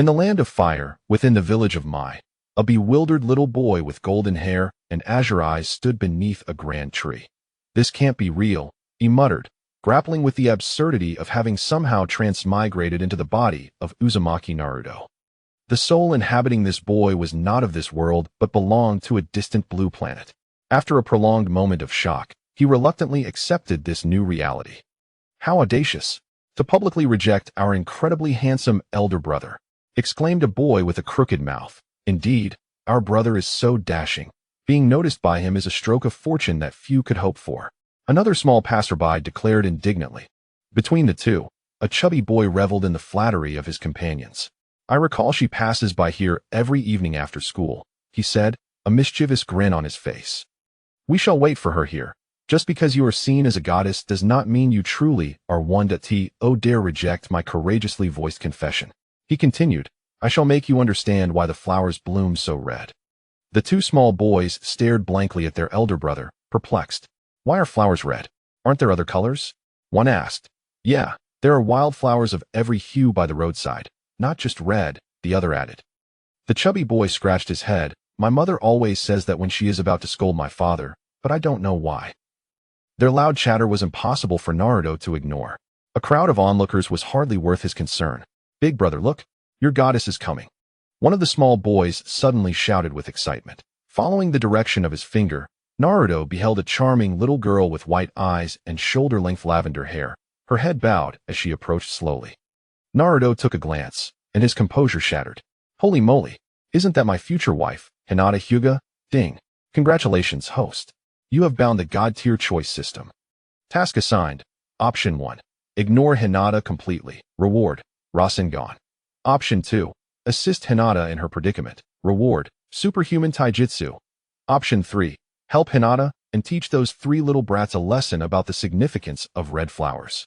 In the land of fire, within the village of Mai, a bewildered little boy with golden hair and azure eyes stood beneath a grand tree. "This can't be real," he muttered, grappling with the absurdity of having somehow transmigrated into the body of Uzumaki Naruto. The soul inhabiting this boy was not of this world, but belonged to a distant blue planet. After a prolonged moment of shock, he reluctantly accepted this new reality. "How audacious! To publicly reject our incredibly handsome elder brother," exclaimed a boy with a crooked mouth. "Indeed, our brother is so dashing. Being noticed by him is a stroke of fortune that few could hope for," another small passerby declared indignantly. Between the two, a chubby boy reveled in the flattery of his companions. "I recall she passes by here every evening after school," he said, a mischievous grin on his face. "We shall wait for her here. Just because you are seen as a goddess does not mean you truly are one that dare reject my courageously voiced confession," he continued. "I shall make you understand why the flowers bloom so red." The two small boys stared blankly at their elder brother, perplexed. "Why are flowers red? Aren't there other colors?" one asked. "Yeah, there are wildflowers of every hue by the roadside, not just red," the other added. The chubby boy scratched his head. "My mother always says that when she is about to scold my father, but I don't know why." Their loud chatter was impossible for Naruto to ignore. A crowd of onlookers was hardly worth his concern. "Big brother, look, your goddess is coming," one of the small boys suddenly shouted with excitement. Following the direction of his finger, Naruto beheld a charming little girl with white eyes and shoulder-length lavender hair, her head bowed as she approached slowly. Naruto took a glance, and his composure shattered. "Holy moly, isn't that my future wife, Hinata Hyuga? Ding. Congratulations, host. You have bound the God-tier choice system." Task assigned. Option 1. Ignore Hinata completely. Reward: Rasengan. Option 2. Assist Hinata in her predicament. Reward: Superhuman Taijutsu. Option 3. Help Hinata and teach those three little brats a lesson about the significance of red flowers.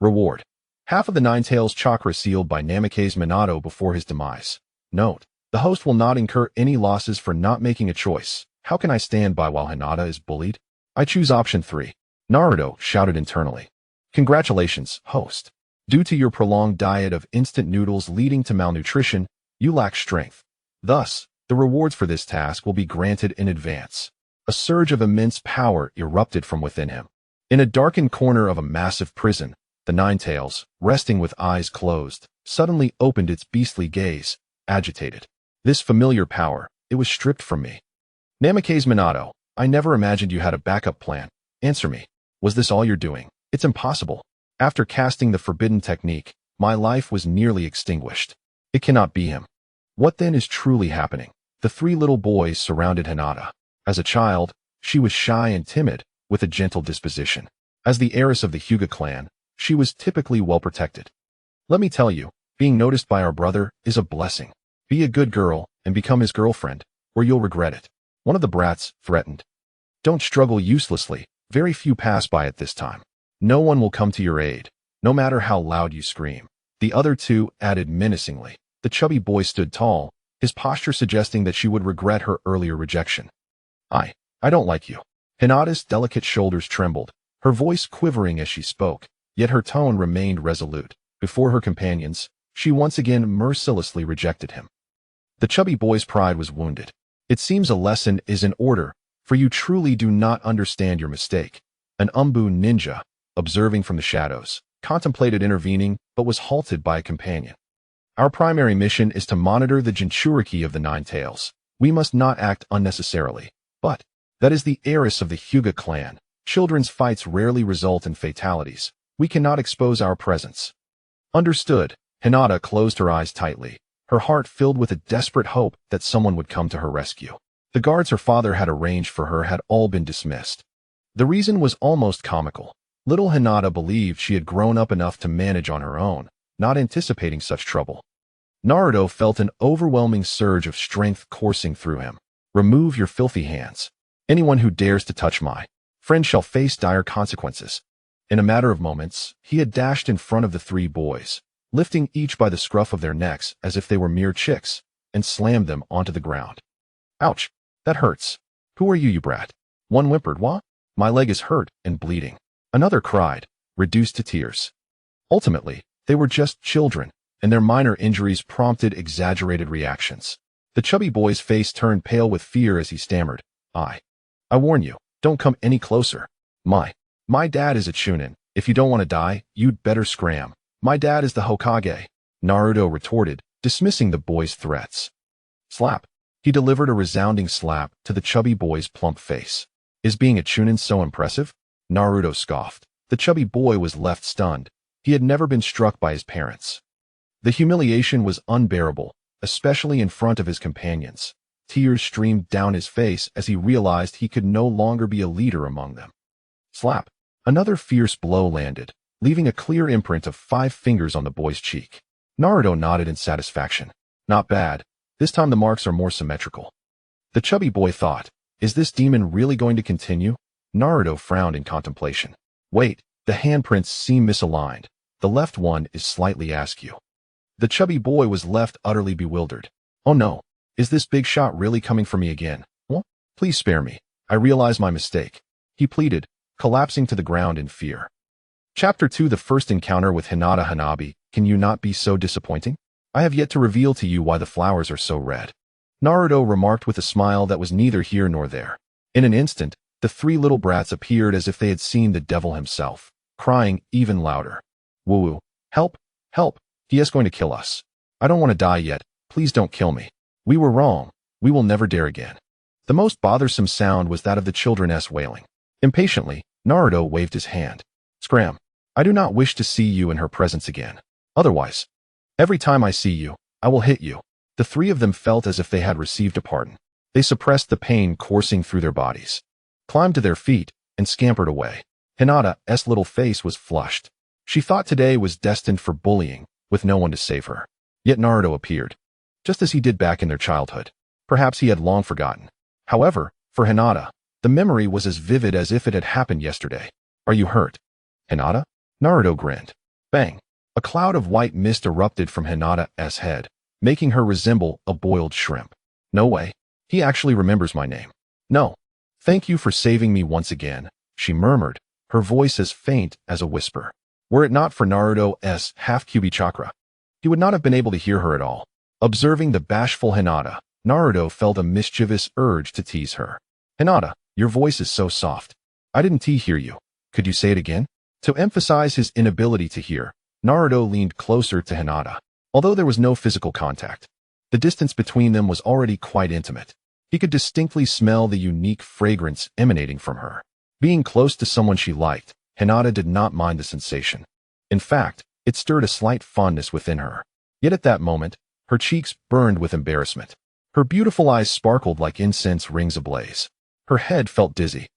Reward: half of the Ninetales chakra sealed by Namikaze Minato before his demise. Note: the host will not incur any losses for not making a choice. How can I stand by while Hinata is bullied? I choose option 3. Naruto shouted internally. "Congratulations, host. Due to your prolonged diet of instant noodles leading to malnutrition, you lack strength. Thus, the rewards for this task will be granted in advance." A surge of immense power erupted from within him. In a darkened corner of a massive prison, the Ninetales, resting with eyes closed, suddenly opened its beastly gaze, agitated. "This familiar power, it was stripped from me. Namikaze Minato, I never imagined you had a backup plan. Answer me. Was this all you're doing? It's impossible. After casting the forbidden technique, my life was nearly extinguished. It cannot be him. What then is truly happening?" The three little boys surrounded Hinata. As a child, she was shy and timid, with a gentle disposition. As the heiress of the Hyuga clan, she was typically well protected. "Let me tell you, being noticed by our brother is a blessing. Be a good girl and become his girlfriend, or you'll regret it," one of the brats threatened. "Don't struggle uselessly. Very few pass by at this time. No one will come to your aid, no matter how loud you scream," the other two added menacingly. The chubby boy stood tall, his posture suggesting that she would regret her earlier rejection. I don't like you." Hinata's delicate shoulders trembled, her voice quivering as she spoke, yet her tone remained resolute. Before her companions, she once again mercilessly rejected him. The chubby boy's pride was wounded. "It seems a lesson is in order, for you truly do not understand your mistake." An Anbu ninja, observing from the shadows, contemplated intervening but was halted by a companion. "Our primary mission is to monitor the Jinchuriki of the Ninetales. We must not act unnecessarily. But that is the heiress of the Hyuga clan. Children's fights rarely result in fatalities. We cannot expose our presence." "Understood." Hinata closed her eyes tightly, her heart filled with a desperate hope that someone would come to her rescue. The guards her father had arranged for her had all been dismissed. The reason was almost comical. Little Hinata believed she had grown up enough to manage on her own, not anticipating such trouble. Naruto felt an overwhelming surge of strength coursing through him. "Remove your filthy hands. Anyone who dares to touch my friend shall face dire consequences." In a matter of moments, he had dashed in front of the three boys, lifting each by the scruff of their necks as if they were mere chicks, and slammed them onto the ground. "Ouch, that hurts. Who are you, you brat?" One whimpered. "What? My leg is hurt and bleeding." Another cried, reduced to tears. Ultimately, they were just children, and their minor injuries prompted exaggerated reactions. The chubby boy's face turned pale with fear as he stammered, I warn you, don't come any closer. My dad is a Chunin. If you don't want to die, you'd better scram. My dad is the Hokage, Naruto retorted, dismissing the boy's threats. Slap. He delivered a resounding slap to the chubby boy's plump face. Is being a Chunin so impressive? Naruto scoffed. The chubby boy was left stunned. He had never been struck by his parents. The humiliation was unbearable, especially in front of his companions. Tears streamed down his face as he realized he could no longer be a leader among them. Slap. Another fierce blow landed, leaving a clear imprint of 5 fingers on the boy's cheek. Naruto nodded in satisfaction. Not bad. This time the marks are more symmetrical. The chubby boy thought, is this demon really going to continue? Naruto frowned in contemplation. Wait, the handprints seem misaligned. The left one is slightly askew. The chubby boy was left utterly bewildered. Oh no, is this big shot really coming for me again? Well, please spare me. I realize my mistake, he pleaded, collapsing to the ground in fear. Chapter 2 The first encounter with Hinata Hanabi. Can you not be so disappointing? I have yet to reveal to you why the flowers are so red. Naruto remarked with a smile that was neither here nor there. In an instant, the 3 little brats appeared as if they had seen the devil himself, crying even louder. Woo-woo, help, help, he is going to kill us. I don't want to die yet, please don't kill me. We were wrong, we will never dare again. The most bothersome sound was that of the children's wailing. Impatiently, Naruto waved his hand. Scram, I do not wish to see you in her presence again. Otherwise, every time I see you, I will hit you. The 3 of them felt as if they had received a pardon. They suppressed the pain coursing through their bodies, climbed to their feet, and scampered away. Hinata's little face was flushed. She thought today was destined for bullying, with no one to save her. Yet Naruto appeared, just as he did back in their childhood. Perhaps he had long forgotten. However, for Hinata, the memory was as vivid as if it had happened yesterday. Are you hurt, Hinata? Naruto grinned. Bang! A cloud of white mist erupted from Hinata's head, making her resemble a boiled shrimp. No way. He actually remembers my name. No. Thank you for saving me once again, she murmured, her voice as faint as a whisper. Were it not for Naruto's half-Kyuubi chakra, he would not have been able to hear her at all. Observing the bashful Hinata, Naruto felt a mischievous urge to tease her. Hinata, your voice is so soft. I didn't hear you. Could you say it again? To emphasize his inability to hear, Naruto leaned closer to Hinata. Although there was no physical contact, the distance between them was already quite intimate. He could distinctly smell the unique fragrance emanating from her. Being close to someone she liked, Hinata did not mind the sensation. In fact, it stirred a slight fondness within her. Yet at that moment, her cheeks burned with embarrassment. Her beautiful eyes sparkled like incense rings ablaze. Her head felt dizzy.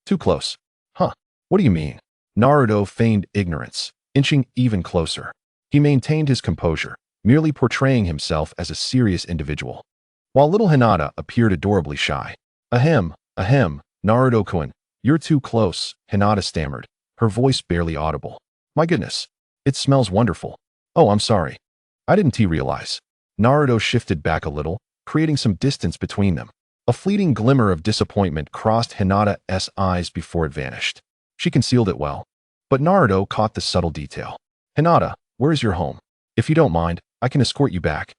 Too close. Huh? What do you mean? Naruto feigned ignorance, inching even closer. He maintained his composure, merely portraying himself as a serious individual. While little Hinata appeared adorably shy. Ahem, Naruto-kun, you're too close, Hinata stammered, her voice barely audible. My goodness, it smells wonderful. Oh, I'm sorry. I didn't realize. Naruto shifted back a little, creating some distance between them. A fleeting glimmer of disappointment crossed Hinata's eyes before it vanished. She concealed it well, but Naruto caught the subtle detail. Hinata, where is your home? If you don't mind, I can escort you back.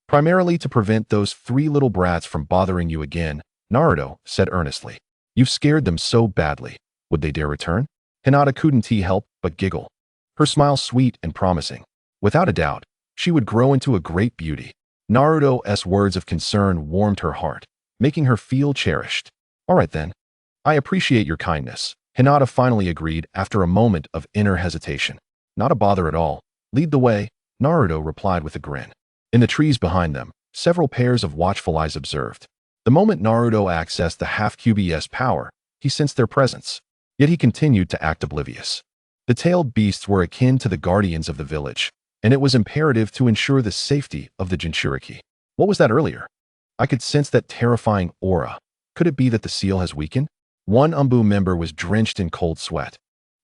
Primarily to prevent those 3 little brats from bothering you again, Naruto said earnestly. You've scared them so badly. Would they dare return? Hinata couldn't help but giggle. Her smile sweet and promising. Without a doubt, she would grow into a great beauty. Naruto's words of concern warmed her heart, making her feel cherished. All right then. I appreciate your kindness, Hinata finally agreed after a moment of inner hesitation. Not a bother at all. Lead the way, Naruto replied with a grin. In the trees behind them, several pairs of watchful eyes observed. The moment Naruto accessed the half-Kyuubi's power, he sensed their presence. Yet he continued to act oblivious. The tailed beasts were akin to the guardians of the village, and it was imperative to ensure the safety of the Jinchuriki. What was that earlier? I could sense that terrifying aura. Could it be that the seal has weakened? One Anbu member was drenched in cold sweat,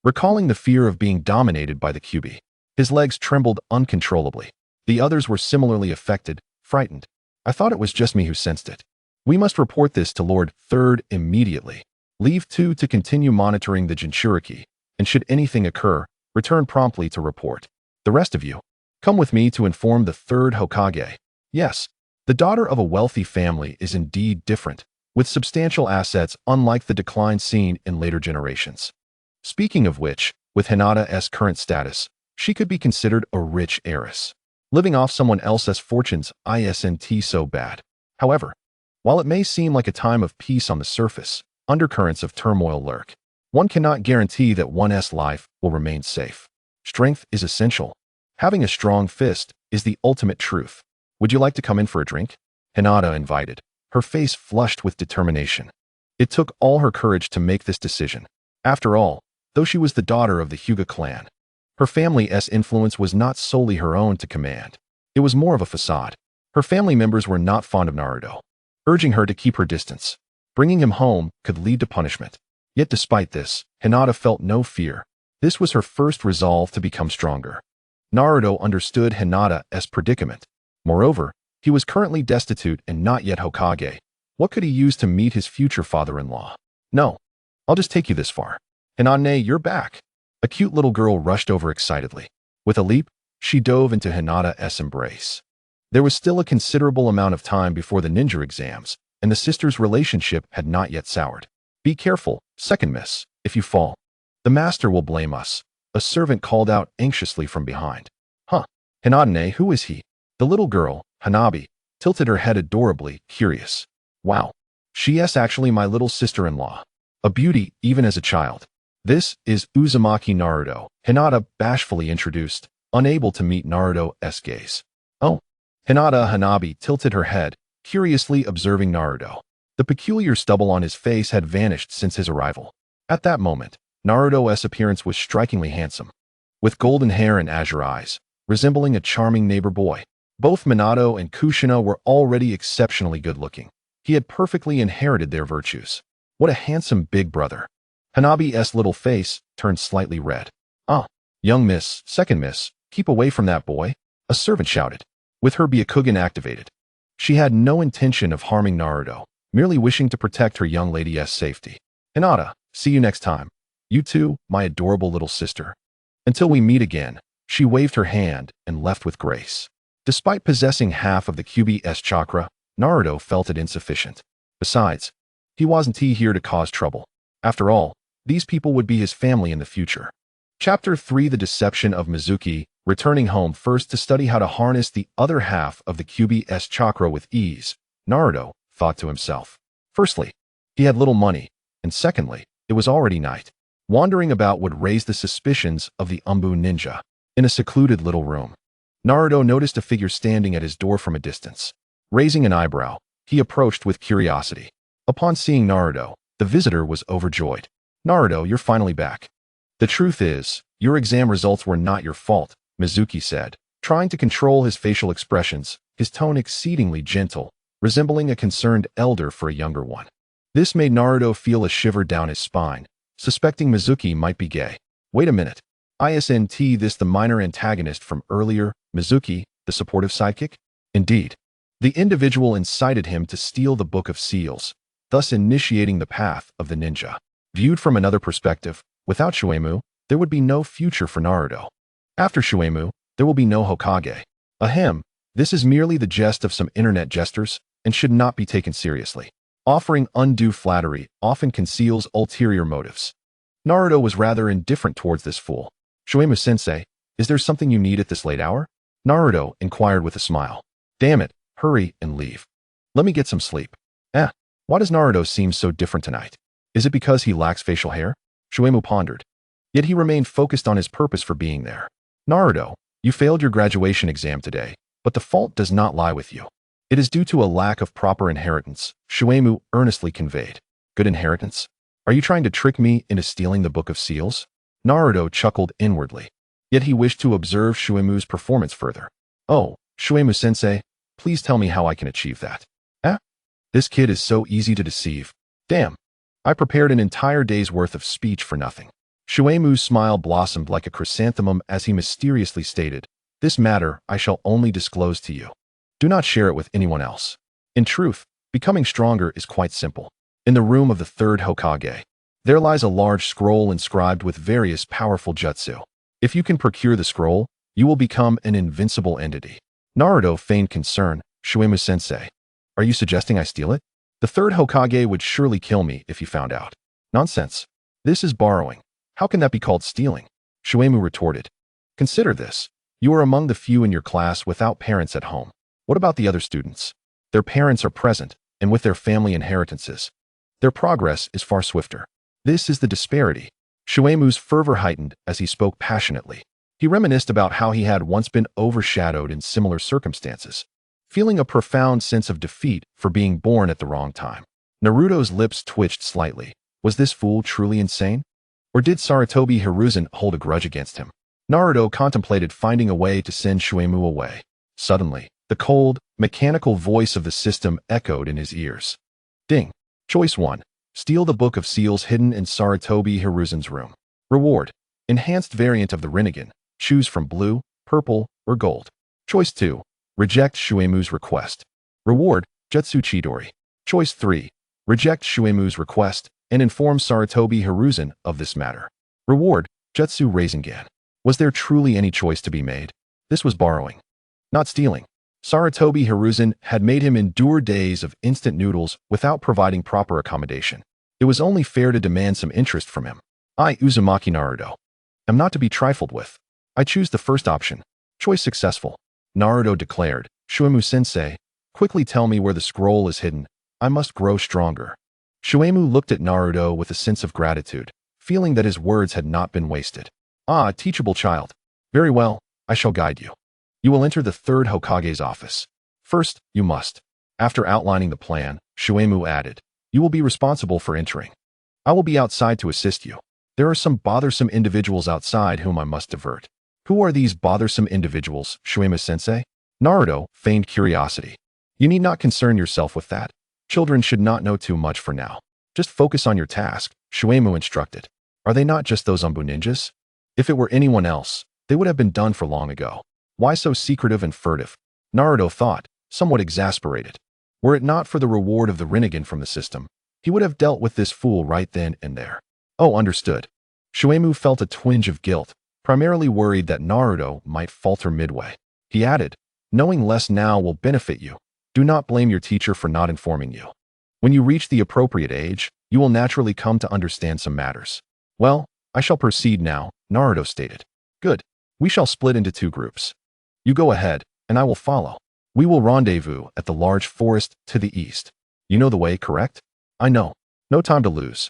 recalling the fear of being dominated by the Kyuubi. His legs trembled uncontrollably. The others were similarly affected, frightened. I thought it was just me who sensed it. We must report this to Lord Third immediately. Leave 2 to continue monitoring the Jinchuriki, and should anything occur, return promptly to report. The rest of you, Come with me to inform the third Hokage. Yes, the daughter of a wealthy family is indeed different, with substantial assets unlike the decline seen in later generations. Speaking of which, with Hinata's current status, she could be considered a rich heiress, living off someone else's fortunes isn't so bad. However, while it may seem like a time of peace on the surface, undercurrents of turmoil lurk. One cannot guarantee that one's life will remain safe. Strength is essential. Having a strong fist is the ultimate truth. Would you like to come in for a drink? Hinata invited, her face flushed with determination. It took all her courage to make this decision. After all, though she was the daughter of the Hyuga clan, her family's influence was not solely her own to command. It was more of a facade. Her family members were not fond of Naruto, urging her to keep her distance. Bringing him home could lead to punishment. Yet despite this, Hinata felt no fear. This was her first resolve to become stronger. Naruto understood Hinata's predicament. Moreover, he was currently destitute and not yet Hokage. What could he use to meet his future father-in-law? No, I'll just take you this far. Hinata, you're back. A cute little girl rushed over excitedly. With a leap, she dove into Hinata's embrace. There was still a considerable amount of time before the ninja exams, and the sisters' relationship had not yet soured. Be careful, second miss, if you fall. The master will blame us, a servant called out anxiously from behind. Huh, Hinata, who is he? The little girl, Hanabi, tilted her head adorably, curious. Wow, she's actually my little sister-in-law. A beauty even as a child. This is Uzumaki Naruto, Hinata bashfully introduced, unable to meet Naruto's gaze. Oh. Hinata Hanabi tilted her head, curiously observing Naruto. The peculiar stubble on his face had vanished since his arrival. At that moment, Naruto's appearance was strikingly handsome, with golden hair and azure eyes, resembling a charming neighbor boy. Both Minato and Kushina were already exceptionally good-looking. He had perfectly inherited their virtues. What a handsome big brother. Hanabi's little face turned slightly red. Ah, young miss, second miss, keep away from that boy, a servant shouted. With her Byakugan activated, she had no intention of harming Naruto, merely wishing to protect her young lady's safety. Hinata, see you next time. You too, my adorable little sister. Until we meet again, she waved her hand and left with grace. Despite possessing half of the Kyuubi's chakra, Naruto felt it insufficient. Besides, he wasn't here to cause trouble. After all, these people would be his family in the future. Chapter 3: The Deception of Mizuki. Returning home first to study how to harness the other half of the Kyuubi's chakra with ease, Naruto thought to himself. Firstly, he had little money, and secondly, it was already night. Wandering about would raise the suspicions of the Anbu ninja. In a secluded little room, Naruto noticed a figure standing at his door from a distance. Raising an eyebrow, he approached with curiosity. Upon seeing Naruto, the visitor was overjoyed. Naruto, you're finally back. The truth is, your exam results were not your fault, Mizuki said, trying to control his facial expressions, his tone exceedingly gentle, resembling a concerned elder for a younger one. This made Naruto feel a shiver down his spine, suspecting Mizuki might be gay. Wait a minute. Isn't this the minor antagonist from earlier, Mizuki, the supportive sidekick? Indeed. The individual incited him to steal the Book of Seals, thus initiating the path of the ninja. Viewed from another perspective, without Shuemu, there would be no future for Naruto. After Shuemu, there will be no Hokage. Ahem, this is merely the jest of some internet jesters, and should not be taken seriously. Offering undue flattery often conceals ulterior motives. Naruto was rather indifferent towards this fool. Shuemu-sensei, is there something you need at this late hour? Naruto inquired with a smile. Damn it, hurry and leave. Let me get some sleep. Why does Naruto seem so different tonight? Is it because he lacks facial hair? Shuemu pondered. Yet he remained focused on his purpose for being there. Naruto, you failed your graduation exam today, but the fault does not lie with you. It is due to a lack of proper inheritance, Shuemu earnestly conveyed. Good inheritance? Are you trying to trick me into stealing the Book of Seals? Naruto chuckled inwardly. Yet he wished to observe Shuemu's performance further. Oh, Shuemu-sensei, please tell me how I can achieve that. This kid is so easy to deceive. Damn. I prepared an entire day's worth of speech for nothing. Shuemu's smile blossomed like a chrysanthemum as he mysteriously stated, this matter I shall only disclose to you. Do not share it with anyone else. In truth, becoming stronger is quite simple. In the room of the third Hokage, there lies a large scroll inscribed with various powerful jutsu. If you can procure the scroll, You will become an invincible entity. Naruto feigned concern. Shuemu-sensei, are you suggesting I steal it? The third Hokage would surely kill me if he found out. Nonsense. This is borrowing. How can that be called stealing? Shuemu retorted. Consider this. You are among the few in your class without parents at home. What about the other students? Their parents are present, and with their family inheritances, their progress is far swifter. This is the disparity. Shuemu's fervor heightened as he spoke passionately. He reminisced about how he had once been overshadowed in similar circumstances, feeling a profound sense of defeat for being born at the wrong time. Naruto's lips twitched slightly. Was this fool truly insane? Or did Sarutobi Hiruzen hold a grudge against him? Naruto contemplated finding a way to send Shuemu away. Suddenly, the cold, mechanical voice of the system echoed in his ears. Ding. Choice 1. Steal the Book of Seals hidden in Sarutobi Hiruzen's room. Reward. Enhanced variant of the Rinnegan. Choose from blue, purple, or gold. Choice 2. Reject Shuemu's request. Reward. Jutsu Chidori. Choice 3. Reject Shuemu's request and inform Sarutobi Hiruzen of this matter. Reward. Jutsu Rinnegan. Was there truly any choice to be made? This was borrowing, not stealing. Sarutobi Hiruzen had made him endure days of instant noodles without providing proper accommodation. It was only fair to demand some interest from him. I, Uzumaki Naruto, am not to be trifled with. I choose the first option. Choice successful. Naruto declared. Shuemu-sensei, quickly tell me where the scroll is hidden. I must grow stronger. Shuemu looked at Naruto with a sense of gratitude, feeling that his words had not been wasted. Ah, teachable child. Very well, I shall guide you. You will enter the third Hokage's office. First, you must. After outlining the plan, Shuemu added, you will be responsible for entering. I will be outside to assist you. There are some bothersome individuals outside whom I must divert. Who are these bothersome individuals, Shuemu-sensei? Naruto feigned curiosity. You need not concern yourself with that. Children should not know too much for now. Just focus on your task, Shuemu instructed. Are they not just those Anbu ninjas? If it were anyone else, they would have been done for long ago. Why so secretive and furtive? Naruto thought, somewhat exasperated. Were it not for the reward of the Rinnegan from the system, he would have dealt with this fool right then and there. Oh, understood. Shuemu felt a twinge of guilt, primarily worried that Naruto might falter midway. He added, knowing less now will benefit you. Do not blame your teacher for not informing you. When you reach the appropriate age, you will naturally come to understand some matters. Well, I shall proceed now, Naruto stated. Good. We shall split into 2 groups. You go ahead, and I will follow. We will rendezvous at the large forest to the east. You know the way, correct? I know. No time to lose.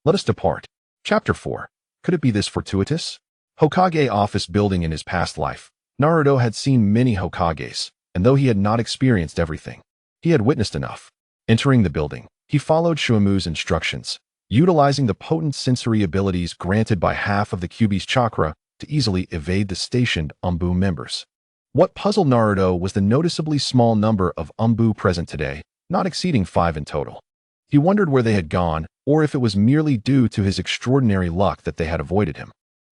Let us depart. Chapter 4. Could it be this fortuitous? Hokage office building in his past life. Naruto had seen many Hokages, and though he had not experienced everything, he had witnessed enough. Entering the building, he followed Shuemu's instructions, utilizing the potent sensory abilities granted by half of the Kyuubi's chakra to easily evade the stationed Anbu members. What puzzled Naruto was the noticeably small number of Anbu present today, not exceeding 5 in total. He wondered where they had gone, or if it was merely due to his extraordinary luck that they had avoided him.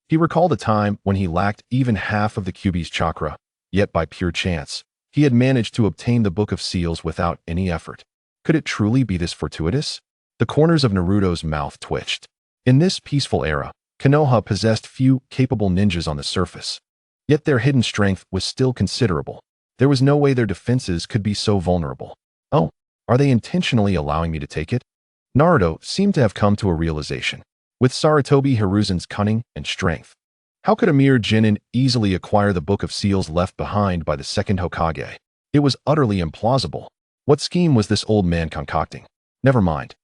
He recalled a time when he lacked even half of the Kyuubi's chakra, yet by pure chance, he had managed to obtain the Book of Seals without any effort. Could it truly be this fortuitous? The corners of Naruto's mouth twitched. In this peaceful era, Konoha possessed few capable ninjas on the surface. Yet their hidden strength was still considerable. There was no way their defenses could be so vulnerable. Oh, are they intentionally allowing me to take it? Naruto seemed to have come to a realization. With Sarutobi Hiruzen's cunning and strength, how could a mere genin easily acquire the Book of Seals left behind by the second Hokage? It was utterly implausible. What scheme was this old man concocting? Never mind.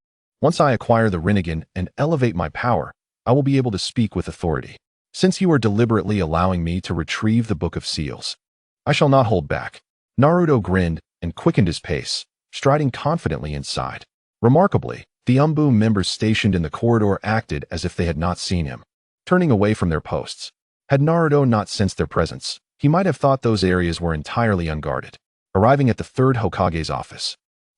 Once I acquire the Rinnegan and elevate my power, I will be able to speak with authority. Since you are deliberately allowing me to retrieve the Book of Seals, I shall not hold back. Naruto grinned and quickened his pace, striding confidently inside. Remarkably, the Anbu members stationed in the corridor acted as if they had not seen him, turning away from their posts. Had Naruto not sensed their presence, he might have thought those areas were entirely unguarded. Arriving at the third Hokage's office,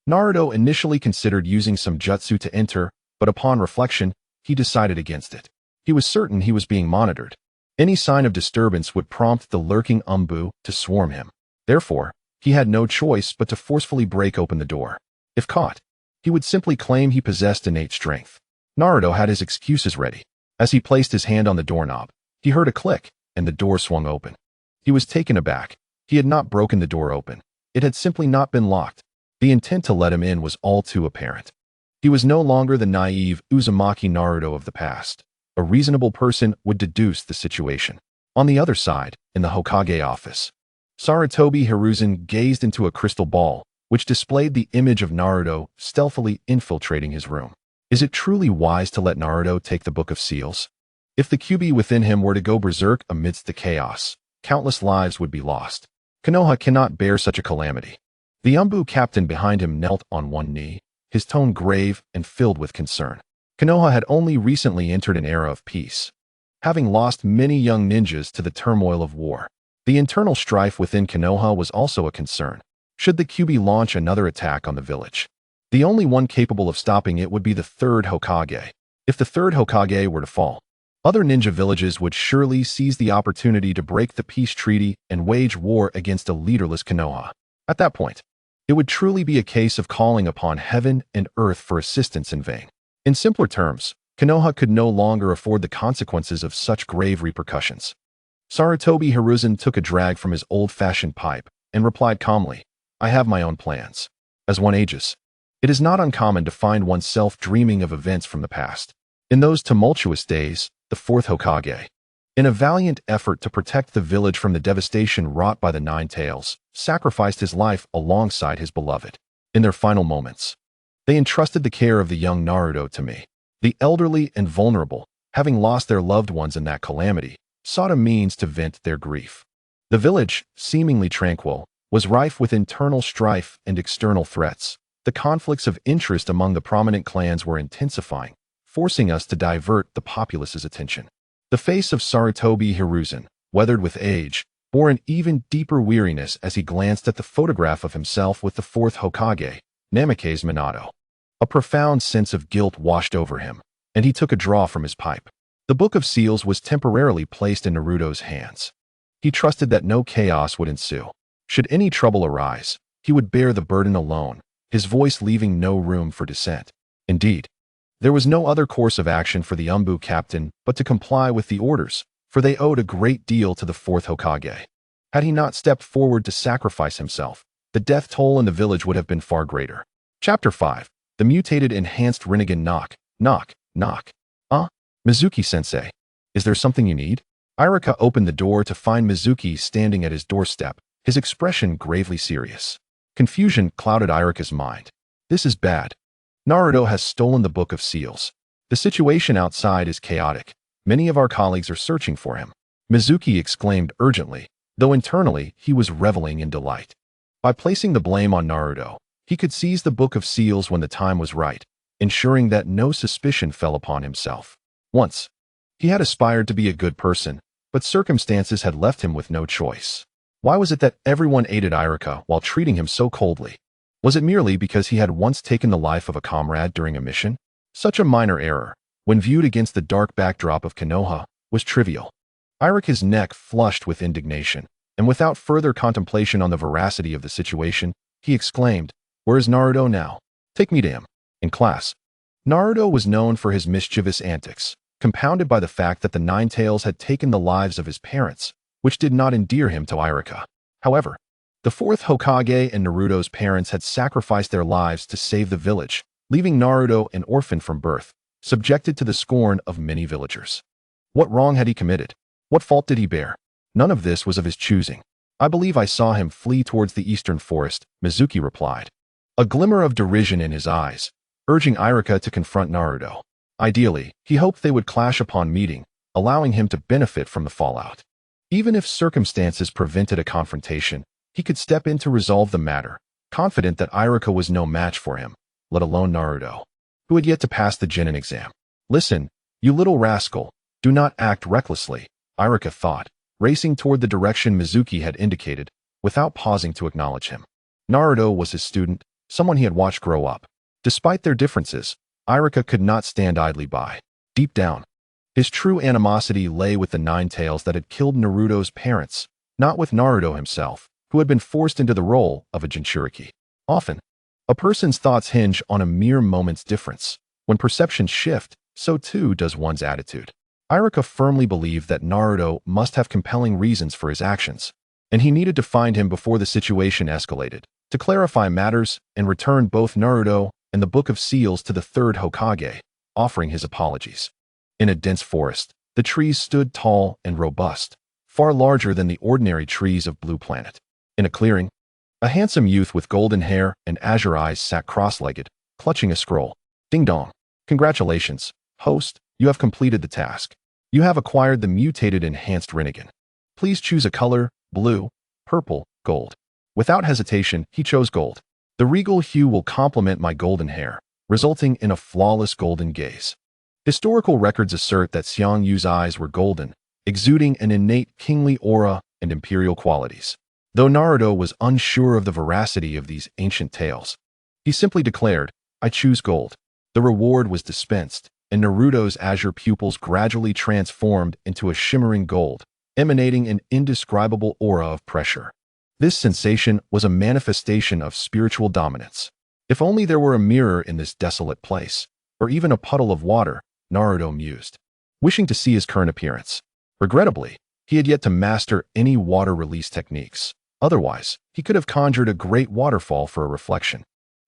Naruto initially considered using some jutsu to enter, but upon reflection, he decided against it. He was certain he was being monitored. Any sign of disturbance would prompt the lurking Anbu to swarm him. Therefore, he had no choice but to forcefully break open the door. If caught, he would simply claim he possessed innate strength. Naruto had his excuses ready. As he placed his hand on the doorknob, he heard a click, and the door swung open. He was taken aback. He had not broken the door open. It had simply not been locked. The intent to let him in was all too apparent. He was no longer the naive Uzumaki Naruto of the past. A reasonable person would deduce the situation. On the other side, in the Hokage office, Sarutobi Hiruzen gazed into a crystal ball, which displayed the image of Naruto stealthily infiltrating his room. Is it truly wise to let Naruto take the Book of Seals? If the Kyuubi within him were to go berserk amidst the chaos, countless lives would be lost. Konoha cannot bear such a calamity. The Anbu captain behind him knelt on one knee, his tone grave and filled with concern. Konoha had only recently entered an era of peace, having lost many young ninjas to the turmoil of war. The internal strife within Konoha was also a concern. Should the Kyuubi launch another attack on the village? The only one capable of stopping it would be the third Hokage. If the third Hokage were to fall, other ninja villages would surely seize the opportunity to break the peace treaty and wage war against a leaderless Konoha. At that point, it would truly be a case of calling upon heaven and earth for assistance in vain. In simpler terms, Konoha could no longer afford the consequences of such grave repercussions. Sarutobi Hiruzen took a drag from his old-fashioned pipe and replied calmly, I have my own plans. As one ages, it is not uncommon to find oneself dreaming of events from the past. In those tumultuous days, the fourth Hokage, in a valiant effort to protect the village from the devastation wrought by the Nine Tails, sacrificed his life alongside his beloved. In their final moments, they entrusted the care of the young Naruto to me. The elderly and vulnerable, having lost their loved ones in that calamity, sought a means to vent their grief. The village, seemingly tranquil, was rife with internal strife and external threats. The conflicts of interest among the prominent clans were intensifying, forcing us to divert the populace's attention. The face of Sarutobi Hiruzen, weathered with age, bore an even deeper weariness as he glanced at the photograph of himself with the fourth Hokage, Namikaze Minato. A profound sense of guilt washed over him, and he took a draw from his pipe. The Book of Seals was temporarily placed in Naruto's hands. He trusted that no chaos would ensue. Should any trouble arise, he would bear the burden alone, his voice leaving no room for dissent. Indeed, there was no other course of action for the Anbu captain but to comply with the orders, for they owed a great deal to the fourth Hokage. Had he not stepped forward to sacrifice himself, the death toll in the village would have been far greater. Chapter 5. The Mutated Enhanced Rinnegan knock, knock, knock. Mizuki-sensei, is there something you need? Irika opened the door to find Mizuki standing at his doorstep, his expression gravely serious. Confusion clouded Irika's mind. This is bad. Naruto has stolen the Book of Seals. The situation outside is chaotic. Many of our colleagues are searching for him. Mizuki exclaimed urgently, though internally he was reveling in delight. By placing the blame on Naruto, he could seize the Book of Seals when the time was right, ensuring that no suspicion fell upon himself. Once, he had aspired to be a good person, but circumstances had left him with no choice. Why was it that everyone aided Irika while treating him so coldly? Was it merely because he had once taken the life of a comrade during a mission? Such a minor error, when viewed against the dark backdrop of Konoha, was trivial. Irika's neck flushed with indignation, and without further contemplation on the veracity of the situation, he exclaimed, Where is Naruto now? Take me to him. In class, Naruto was known for his mischievous antics, compounded by the fact that the Nine Tails had taken the lives of his parents, which did not endear him to Irika. However, the fourth Hokage and Naruto's parents had sacrificed their lives to save the village, leaving Naruto an orphan from birth, subjected to the scorn of many villagers. What wrong had he committed? What fault did he bear? None of this was of his choosing. I believe I saw him flee towards the eastern forest, Mizuki replied, a glimmer of derision in his eyes, urging Irika to confront Naruto. Ideally, he hoped they would clash upon meeting, allowing him to benefit from the fallout. Even if circumstances prevented a confrontation, he could step in to resolve the matter, confident that Irika was no match for him, let alone Naruto, who had yet to pass the Genin exam. Listen, you little rascal, do not act recklessly, Irika thought, racing toward the direction Mizuki had indicated, without pausing to acknowledge him. Naruto was his student, someone he had watched grow up. Despite their differences, Irika could not stand idly by. Deep down, his true animosity lay with the Nine Tails that had killed Naruto's parents, not with Naruto himself, who had been forced into the role of a Jinchuriki. Often, a person's thoughts hinge on a mere moment's difference. When perceptions shift, so too does one's attitude. Iruka firmly believed that Naruto must have compelling reasons for his actions, and he needed to find him before the situation escalated, to clarify matters and return both Naruto and the Book of Seals to the third Hokage, offering his apologies. In a dense forest, the trees stood tall and robust, far larger than the ordinary trees of Blue Planet. In a clearing, a handsome youth with golden hair and azure eyes sat cross-legged, clutching a scroll. Ding dong. Congratulations, host, you have completed the task. You have acquired the Mutated Enhanced Rinnegan. Please choose a color, blue, purple, gold. Without hesitation, he chose gold. The regal hue will complement my golden hair, resulting in a flawless golden gaze. Historical records assert that Xiang Yu's eyes were golden, exuding an innate kingly aura and imperial qualities. Though Naruto was unsure of the veracity of these ancient tales, he simply declared, I choose gold. The reward was dispensed, and Naruto's azure pupils gradually transformed into a shimmering gold, emanating an indescribable aura of pressure. This sensation was a manifestation of spiritual dominance. If only there were a mirror in this desolate place, or even a puddle of water, Naruto mused, wishing to see his current appearance. Regrettably, he had yet to master any water release techniques. Otherwise, he could have conjured a great waterfall for a reflection.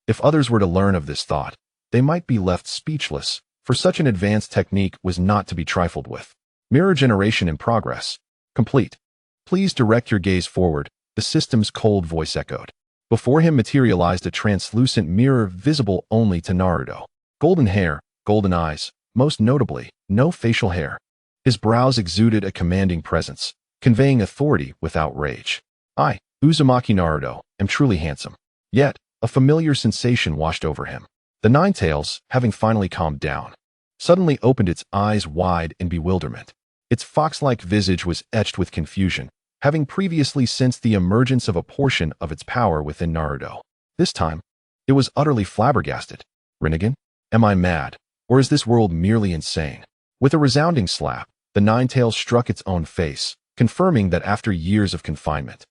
If others were to learn of this thought, they might be left speechless, for such an advanced technique was not to be trifled with. Mirror generation in progress. Complete. Please direct your gaze forward, the system's cold voice echoed. Before him materialized a translucent mirror visible only to Naruto. Golden hair, golden eyes, most notably, no facial hair. His brows exuded a commanding presence, conveying authority without rage. I, Uzumaki Naruto, am truly handsome. Yet, a familiar sensation washed over him. The Ninetales, having finally calmed down, suddenly opened its eyes wide in bewilderment. Its fox-like visage was etched with confusion, having previously sensed the emergence of a portion of its power within Naruto. This time, it was utterly flabbergasted. Rinnegan? Am I mad? Or is this world merely insane? With a resounding slap, the Ninetales struck its own face, confirming that after years of confinement,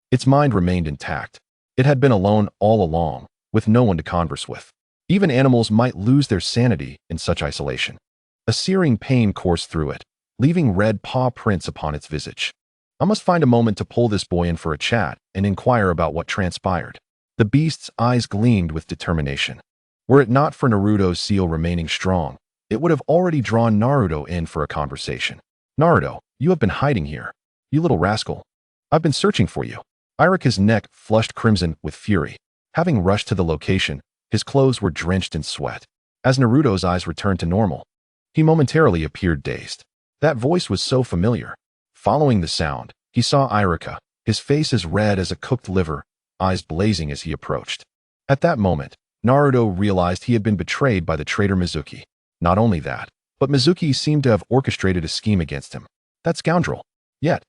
its mind remained intact. It had been alone all along, with no one to converse with. Even animals might lose their sanity in such isolation. A searing pain coursed through it, leaving red paw prints upon its visage. I must find a moment to pull this boy in for a chat and inquire about what transpired. The beast's eyes gleamed with determination. Were it not for Naruto's seal remaining strong, it would have already drawn Naruto in for a conversation. Naruto, you have been hiding here. You little rascal. I've been searching for you. Iruka's neck flushed crimson with fury. Having rushed to the location, his clothes were drenched in sweat. As Naruto's eyes returned to normal, he momentarily appeared dazed. That voice was so familiar. Following the sound, he saw Iruka, his face as red as a cooked liver, eyes blazing as he approached. At that moment, Naruto realized he had been betrayed by the traitor Mizuki. Not only that, but Mizuki seemed to have orchestrated a scheme against him. That scoundrel. Yet,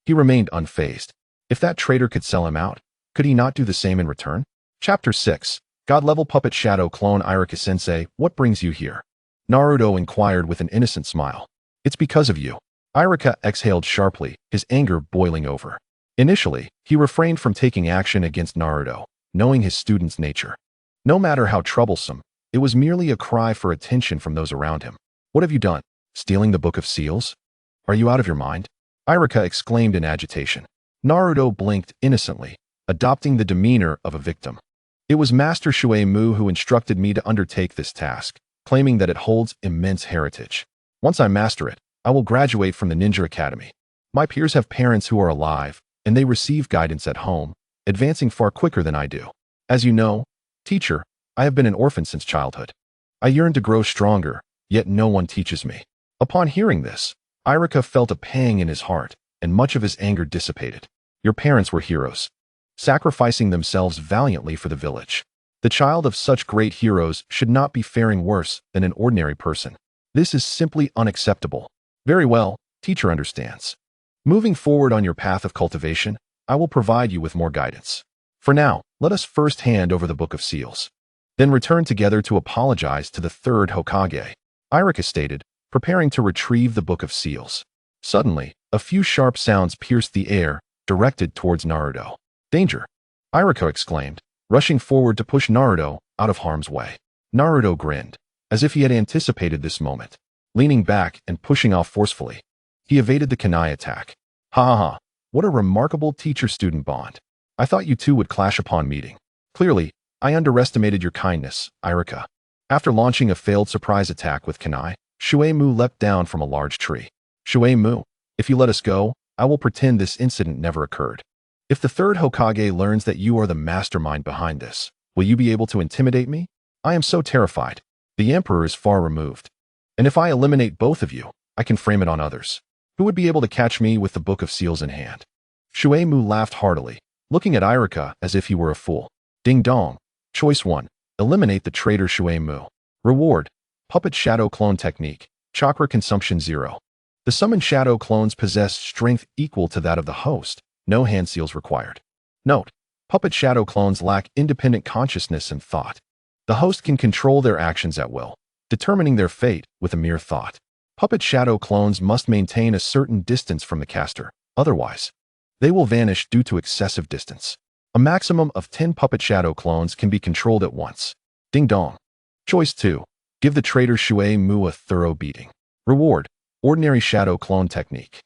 he remained unfazed. If that traitor could sell him out, could he not do the same in return? Chapter 6. God-level puppet shadow clone Iruka-sensei, what brings you here? Naruto inquired with an innocent smile. It's because of you. Iruka exhaled sharply, his anger boiling over. Initially, he refrained from taking action against Naruto, knowing his student's nature. No matter how troublesome, it was merely a cry for attention from those around him. What have you done? Stealing the Book of Seals? Are you out of your mind? Iruka exclaimed in agitation. Naruto blinked innocently, adopting the demeanor of a victim. It was Master Shuei-mu who instructed me to undertake this task, claiming that it holds immense heritage. Once I master it, I will graduate from the Ninja Academy. My peers have parents who are alive, and they receive guidance at home, advancing far quicker than I do. As you know, teacher, I have been an orphan since childhood. I yearn to grow stronger, yet no one teaches me. Upon hearing this, Iruka felt a pang in his heart, and much of his anger dissipated. Your parents were heroes, sacrificing themselves valiantly for the village. The child of such great heroes should not be faring worse than an ordinary person. This is simply unacceptable. Very well, teacher understands. Moving forward on your path of cultivation, I will provide you with more guidance. For now, let us first hand over the Book of Seals. Then return together to apologize to the third Hokage. Iruka stated, preparing to retrieve the Book of Seals. Suddenly, a few sharp sounds pierced the air, directed towards Naruto. Danger! Iruka exclaimed, rushing forward to push Naruto out of harm's way. Naruto grinned, as if he had anticipated this moment. leaning back and pushing off forcefully. He evaded the kunai attack. Ha ha ha, what a remarkable teacher-student bond. I thought you two would clash upon meeting. Clearly, I underestimated your kindness, Irika. After launching a failed surprise attack with kunai, Shuei-mu leapt down from a large tree. Shuei-mu, if you let us go, I will pretend this incident never occurred. If the third Hokage learns that you are the mastermind behind this, will you be able to intimidate me? I am so terrified. The Emperor is far removed. And if I eliminate both of you, I can frame it on others. Who would be able to catch me with the Book of Seals in hand? Shuei-mu laughed heartily, looking at Irika as if he were a fool. Ding dong. Choice 1. Eliminate the traitor Shuei-mu. Reward. Puppet Shadow Clone Technique. Chakra Consumption 0. The summoned shadow clones possess strength equal to that of the host. No hand seals required. Note: puppet shadow clones lack independent consciousness and thought. The host can control their actions at will, determining their fate with a mere thought. Puppet shadow clones must maintain a certain distance from the caster, otherwise, they will vanish due to excessive distance. A maximum of 10 puppet shadow clones can be controlled at once. Ding dong. Choice 2. Give the traitor Shuei-mu a thorough beating. Reward: ordinary shadow clone technique.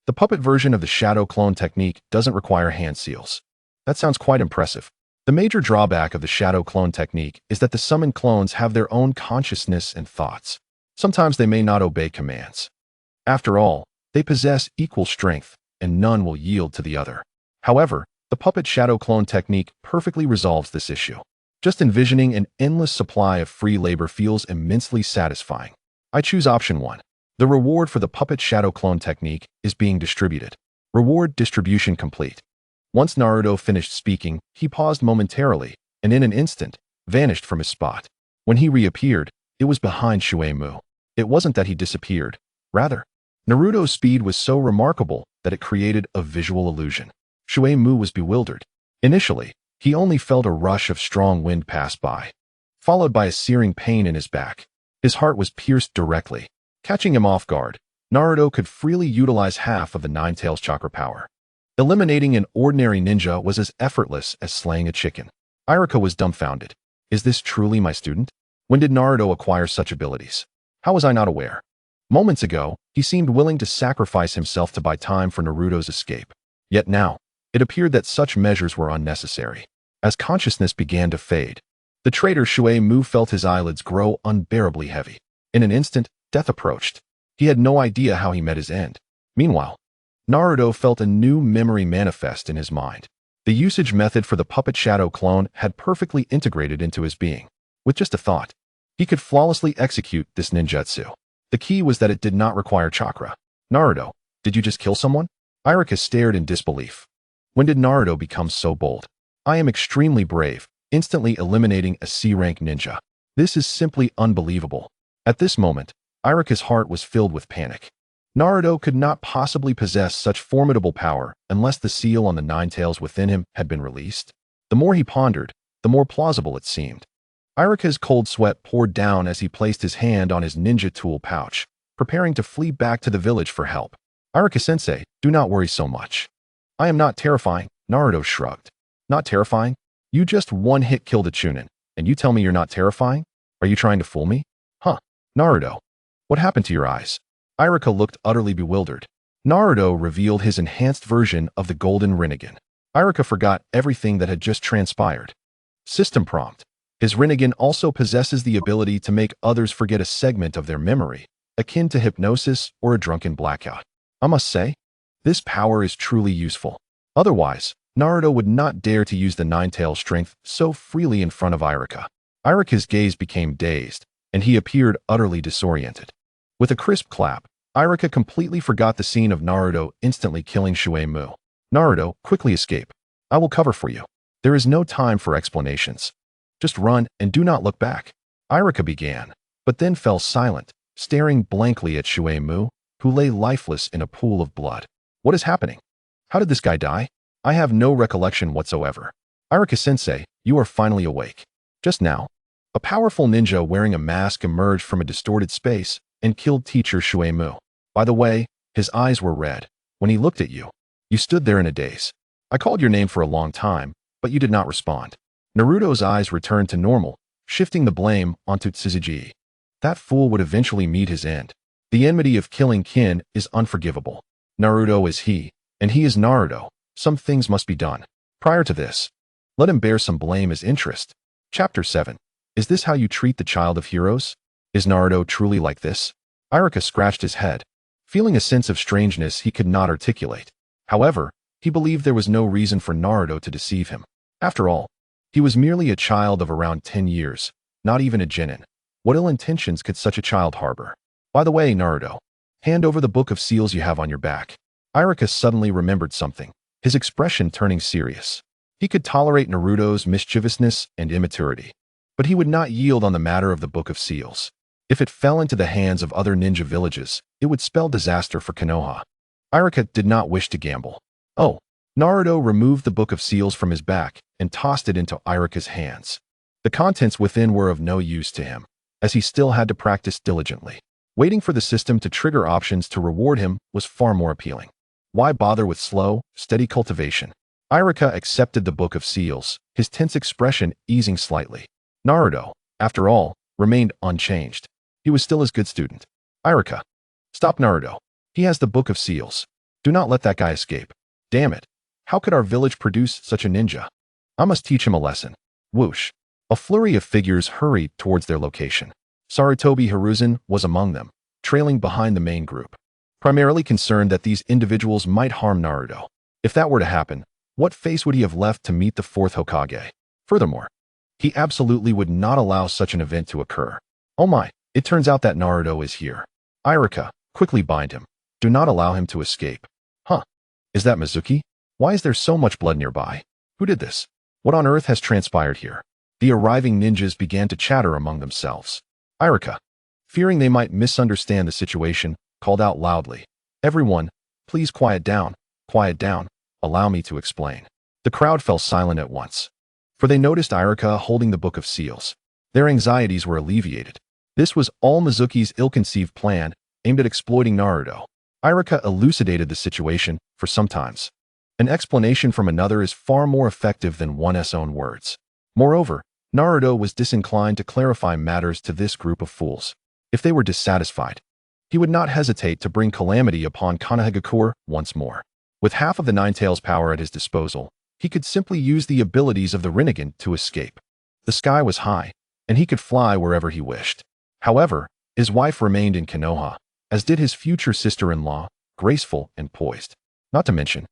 The puppet version of the shadow clone technique doesn't require hand seals. That sounds quite impressive. The major drawback of the shadow clone technique is that the summoned clones have their own consciousness and thoughts. Sometimes they may not obey commands. After all, they possess equal strength, and none will yield to the other. However, the puppet shadow clone technique perfectly resolves this issue. Just envisioning an endless supply of free labor feels immensely satisfying. I choose option 1. The reward for the puppet shadow clone technique is being distributed. Reward distribution complete. Once Naruto finished speaking, he paused momentarily, and in an instant, vanished from his spot. When he reappeared, it was behind Shuei-mu. It wasn't that he disappeared. Rather, Naruto's speed was so remarkable that it created a visual illusion. Shuei-mu was bewildered. Initially, he only felt a rush of strong wind pass by, followed by a searing pain in his back. His heart was pierced directly. Catching him off guard, Naruto could freely utilize half of the Nine-Tails chakra power. Eliminating an ordinary ninja was as effortless as slaying a chicken. Irika was dumbfounded. Is this truly my student? When did Naruto acquire such abilities? How was I not aware? Moments ago, he seemed willing to sacrifice himself to buy time for Naruto's escape. Yet now, it appeared that such measures were unnecessary. As consciousness began to fade, the traitor Shuei-mu felt his eyelids grow unbearably heavy. In an instant, death approached. He had no idea how he met his end. Meanwhile, Naruto felt a new memory manifest in his mind. The usage method for the puppet shadow clone had perfectly integrated into his being. With just a thought, he could flawlessly execute this ninjutsu. The key was that it did not require chakra. Naruto, did you just kill someone? Irika stared in disbelief. When did Naruto become so bold? I am extremely brave, instantly eliminating a C-rank ninja. This is simply unbelievable. At this moment, Irika's heart was filled with panic. Naruto could not possibly possess such formidable power unless the seal on the Nine-Tails within him had been released. The more he pondered, the more plausible it seemed. Irika's cold sweat poured down as he placed his hand on his ninja tool pouch, preparing to flee back to the village for help. Irika-sensei, do not worry so much. I am not terrifying, Naruto shrugged. Not terrifying? You just one-hit killed a Chunin, and you tell me you're not terrifying? Are you trying to fool me? Huh, Naruto. What happened to your eyes? Irika looked utterly bewildered. Naruto revealed his enhanced version of the Golden Rinnegan. Irika forgot everything that had just transpired. System prompt. His Rinnegan also possesses the ability to make others forget a segment of their memory, akin to hypnosis or a drunken blackout. I must say, this power is truly useful. Otherwise, Naruto would not dare to use the Nine-Tails strength so freely in front of Irika. Irika's gaze became dazed, and he appeared utterly disoriented. With a crisp clap, Irika completely forgot the scene of Naruto instantly killing Shuei-mu. Naruto, quickly escape. I will cover for you. There is no time for explanations. Just run and do not look back. Irika began, but then fell silent, staring blankly at Shuei-mu, who lay lifeless in a pool of blood. What is happening? How did this guy die? I have no recollection whatsoever. Irika-sensei, you are finally awake. Just now, a powerful ninja wearing a mask emerged from a distorted space and killed teacher Shuei-mu. By the way, his eyes were red. When he looked at you, you stood there in a daze. I called your name for a long time, but you did not respond. Naruto's eyes returned to normal, shifting the blame onto Tsuji. That fool would eventually meet his end. The enmity of killing kin is unforgivable. Naruto is he, and he is Naruto. Some things must be done. Prior to this, let him bear some blame as interest. Chapter 7. Is this how you treat the child of heroes? Is Naruto truly like this? Iruka scratched his head, feeling a sense of strangeness he could not articulate. However, he believed there was no reason for Naruto to deceive him. After all, he was merely a child of around 10 years, not even a genin. What ill intentions could such a child harbor? By the way, Naruto, hand over the book of seals you have on your back. Iruka suddenly remembered something, his expression turning serious. He could tolerate Naruto's mischievousness and immaturity, but he would not yield on the matter of the book of seals. If it fell into the hands of other ninja villages, it would spell disaster for Konoha. Iruka did not wish to gamble. Oh, Naruto removed the book of seals from his back and tossed it into Iruka's hands. The contents within were of no use to him, as he still had to practice diligently. Waiting for the system to trigger options to reward him was far more appealing. Why bother with slow, steady cultivation? Iruka accepted the book of seals, his tense expression easing slightly. Naruto, after all, remained unchanged. He was still his good student. Iruka. Stop Naruto. He has the book of seals. Do not let that guy escape. Damn it. How could our village produce such a ninja? I must teach him a lesson. Whoosh. A flurry of figures hurried towards their location. Sarutobi Hiruzen was among them, trailing behind the main group, primarily concerned that these individuals might harm Naruto. If that were to happen, what face would he have left to meet the fourth Hokage? Furthermore, he absolutely would not allow such an event to occur. Oh my, it turns out that Naruto is here. Iruka, quickly bind him. Do not allow him to escape. Huh. Is that Mizuki? Why is there so much blood nearby? Who did this? What on earth has transpired here? The arriving ninjas began to chatter among themselves. Iruka, fearing they might misunderstand the situation, called out loudly. Everyone, please quiet down, allow me to explain. The crowd fell silent at once, for they noticed Iruka holding the book of seals. Their anxieties were alleviated. This was all Mizuki's ill-conceived plan, aimed at exploiting Naruto. Iruka elucidated the situation for some times. An explanation from another is far more effective than one's own words. Moreover, Naruto was disinclined to clarify matters to this group of fools. If they were dissatisfied, he would not hesitate to bring calamity upon Konohagakure once more. With half of the Nine-Tails power at his disposal, he could simply use the abilities of the Rinnegan to escape. The sky was high, and he could fly wherever he wished. However, his wife remained in Konoha, as did his future sister-in-law, graceful and poised. Not to mention,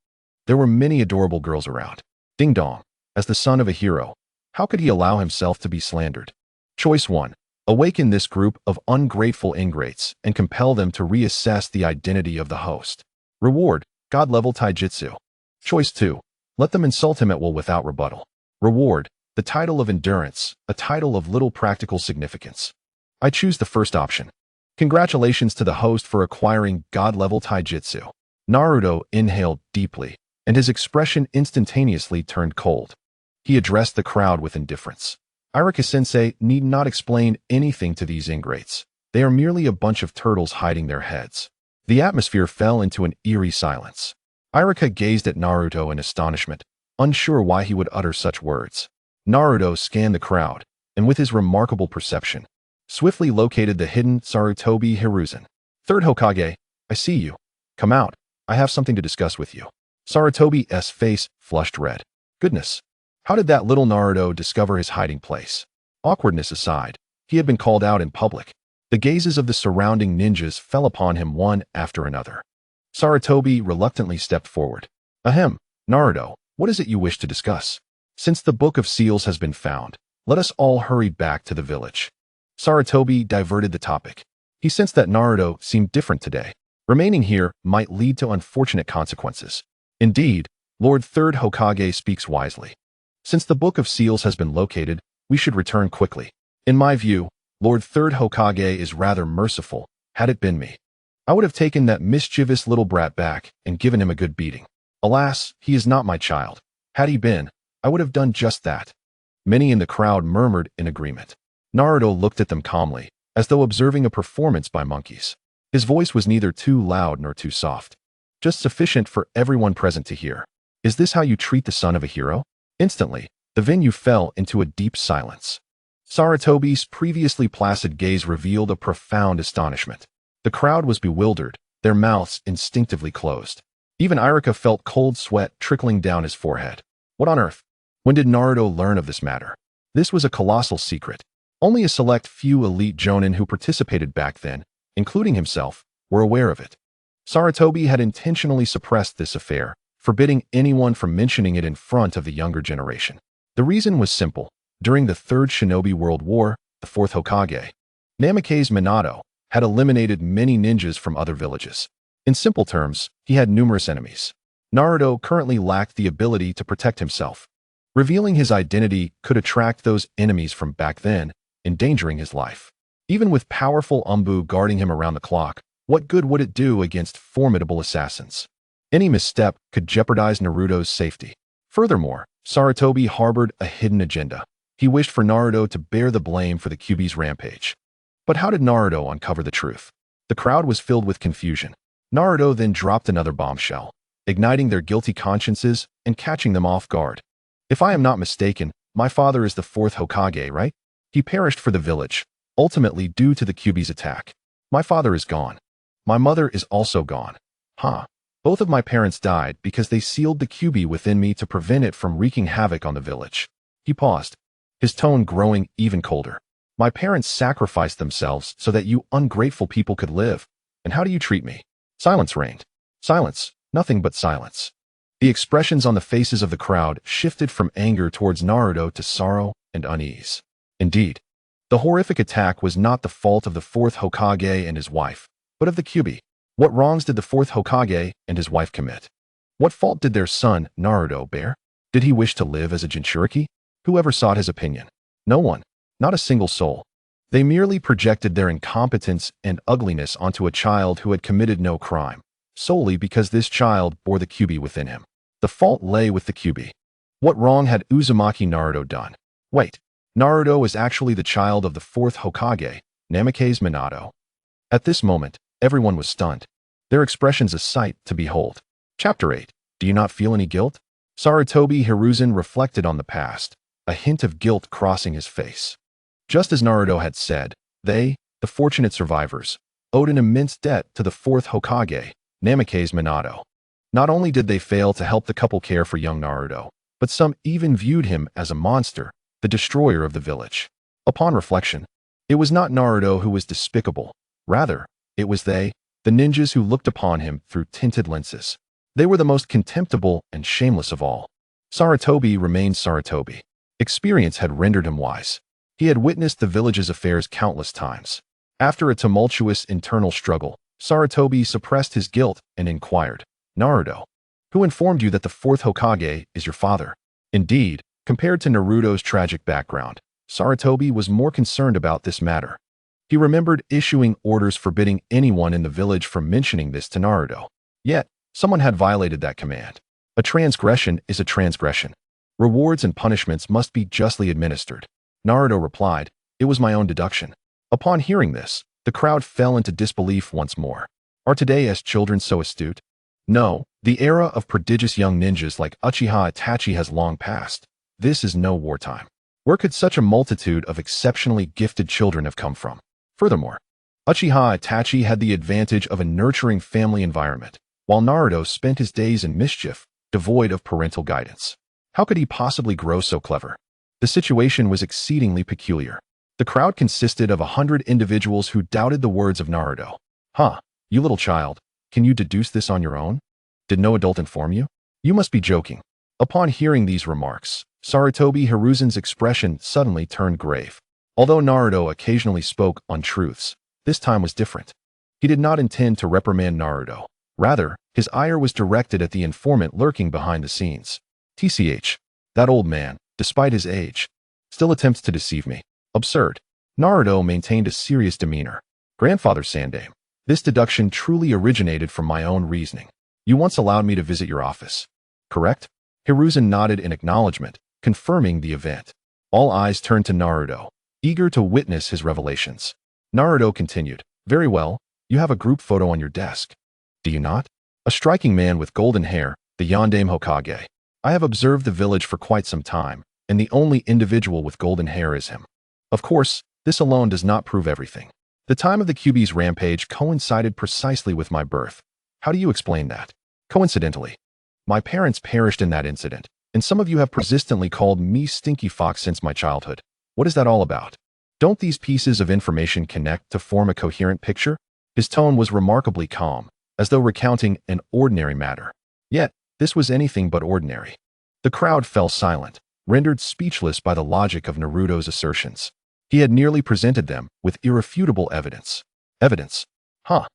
there were many adorable girls around. Ding dong, as the son of a hero, how could he allow himself to be slandered? Choice 1. Awaken this group of ungrateful ingrates and compel them to reassess the identity of the host. Reward, God-level taijutsu. Choice 2. Let them insult him at will without rebuttal. Reward, the title of endurance, a title of little practical significance. I choose the first option. Congratulations to the host for acquiring God-level taijutsu. Naruto inhaled deeply, and his expression instantaneously turned cold. He addressed the crowd with indifference. Iruka-sensei need not explain anything to these ingrates. They are merely a bunch of turtles hiding their heads. The atmosphere fell into an eerie silence. Iruka gazed at Naruto in astonishment, unsure why he would utter such words. Naruto scanned the crowd, and with his remarkable perception, swiftly located the hidden Sarutobi Hiruzen. Third Hokage, I see you. Come out. I have something to discuss with you. Sarutobi's face flushed red. Goodness. How did that little Naruto discover his hiding place? Awkwardness aside, he had been called out in public. The gazes of the surrounding ninjas fell upon him one after another. Sarutobi reluctantly stepped forward. Ahem, Naruto, what is it you wish to discuss? Since the book of seals has been found, let us all hurry back to the village. Sarutobi diverted the topic. He sensed that Naruto seemed different today. Remaining here might lead to unfortunate consequences. Indeed, Lord Third Hokage speaks wisely. Since the book of seals has been located, we should return quickly. In my view, Lord Third Hokage is rather merciful. Had it been me, I would have taken that mischievous little brat back and given him a good beating. Alas, he is not my child. Had he been, I would have done just that. Many in the crowd murmured in agreement. Naruto looked at them calmly, as though observing a performance by monkeys. His voice was neither too loud nor too soft, just sufficient for everyone present to hear. Is this how you treat the son of a hero? Instantly, the venue fell into a deep silence. Saratobi's previously placid gaze revealed a profound astonishment. The crowd was bewildered, their mouths instinctively closed. Even Irika felt cold sweat trickling down his forehead. What on earth? When did Naruto learn of this matter? This was a colossal secret. Only a select few elite jonin who participated back then, including himself, were aware of it. Saratobi had intentionally suppressed this affair, forbidding anyone from mentioning it in front of the younger generation. The reason was simple. During the Third Shinobi World War, the Fourth Hokage, Namikaze Minato, had eliminated many ninjas from other villages. In simple terms, he had numerous enemies. Naruto currently lacked the ability to protect himself. Revealing his identity could attract those enemies from back then, endangering his life. Even with powerful Anbu guarding him around the clock, what good would it do against formidable assassins? Any misstep could jeopardize Naruto's safety. Furthermore, Saratobi harbored a hidden agenda. He wished for Naruto to bear the blame for the Kyuubi's rampage. But how did Naruto uncover the truth? The crowd was filled with confusion. Naruto then dropped another bombshell, igniting their guilty consciences and catching them off guard. If I am not mistaken, my father is the fourth Hokage, right? He perished for the village, ultimately due to the Kyuubi's attack. My father is gone. My mother is also gone. Both of my parents died because they sealed the Kyuubi within me to prevent it from wreaking havoc on the village. He paused, his tone growing even colder. My parents sacrificed themselves so that you ungrateful people could live. And how do you treat me? Silence reigned. Silence, nothing but silence. The expressions on the faces of the crowd shifted from anger towards Naruto to sorrow and unease. Indeed, the horrific attack was not the fault of the fourth Hokage and his wife, but of the Kyuubi. What wrongs did the fourth Hokage and his wife commit? What fault did their son, Naruto, bear? Did he wish to live as a Jinchuriki? Whoever sought his opinion? No one. Not a single soul. They merely projected their incompetence and ugliness onto a child who had committed no crime, solely because this child bore the Kyuubi within him. The fault lay with the Kyuubi. What wrong had Uzumaki Naruto done? Wait, Naruto is actually the child of the fourth Hokage, Namikaze Minato. At this moment, everyone was stunned, their expressions a sight to behold. Chapter 8. Do you not feel any guilt? Saratobi Hiruzen reflected on the past, a hint of guilt crossing his face. Just as Naruto had said, they, the fortunate survivors, owed an immense debt to the fourth Hokage, Namikaze Minato. Not only did they fail to help the couple care for young Naruto, but some even viewed him as a monster, the destroyer of the village. Upon reflection, it was not Naruto who was despicable. Rather, it was they, the ninjas who looked upon him through tinted lenses. They were the most contemptible and shameless of all. Saratobi remained Saratobi. Experience had rendered him wise. He had witnessed the village's affairs countless times. After a tumultuous internal struggle, Saratobi suppressed his guilt and inquired, Naruto, who informed you that the fourth Hokage is your father? Indeed, compared to Naruto's tragic background, Saratobi was more concerned about this matter. He remembered issuing orders forbidding anyone in the village from mentioning this to Naruto. Yet, someone had violated that command. A transgression is a transgression. Rewards and punishments must be justly administered. Naruto replied, it was my own deduction. Upon hearing this, the crowd fell into disbelief once more. Are today's children so astute? No, the era of prodigious young ninjas like Uchiha Itachi has long passed. This is no wartime. Where could such a multitude of exceptionally gifted children have come from? Furthermore, Uchiha Itachi had the advantage of a nurturing family environment, while Naruto spent his days in mischief, devoid of parental guidance. How could he possibly grow so clever? The situation was exceedingly peculiar. The crowd consisted of 100 individuals who doubted the words of Naruto. You little child, can you deduce this on your own? Did no adult inform you? You must be joking. Upon hearing these remarks, Saratobi Hiruzen's expression suddenly turned grave. Although Naruto occasionally spoke untruths, this time was different. He did not intend to reprimand Naruto. Rather, his ire was directed at the informant lurking behind the scenes. That old man, despite his age, still attempts to deceive me. Absurd. Naruto maintained a serious demeanor. Grandfather Sandame, this deduction truly originated from my own reasoning. You once allowed me to visit your office, correct? Hiruzen nodded in acknowledgement, confirming the event. All eyes turned to Naruto, eager to witness his revelations. Naruto continued, very well, you have a group photo on your desk. Do you not? A striking man with golden hair, the Yondaime Hokage. I have observed the village for quite some time, and the only individual with golden hair is him. Of course, this alone does not prove everything. The time of the Kyuubi's rampage coincided precisely with my birth. How do you explain that? Coincidentally, my parents perished in that incident, and some of you have persistently called me Stinky Fox since my childhood. What is that all about? Don't these pieces of information connect to form a coherent picture? His tone was remarkably calm, as though recounting an ordinary matter. Yet, this was anything but ordinary. The crowd fell silent, rendered speechless by the logic of Naruto's assertions. He had nearly presented them with irrefutable evidence. Evidence? Huh.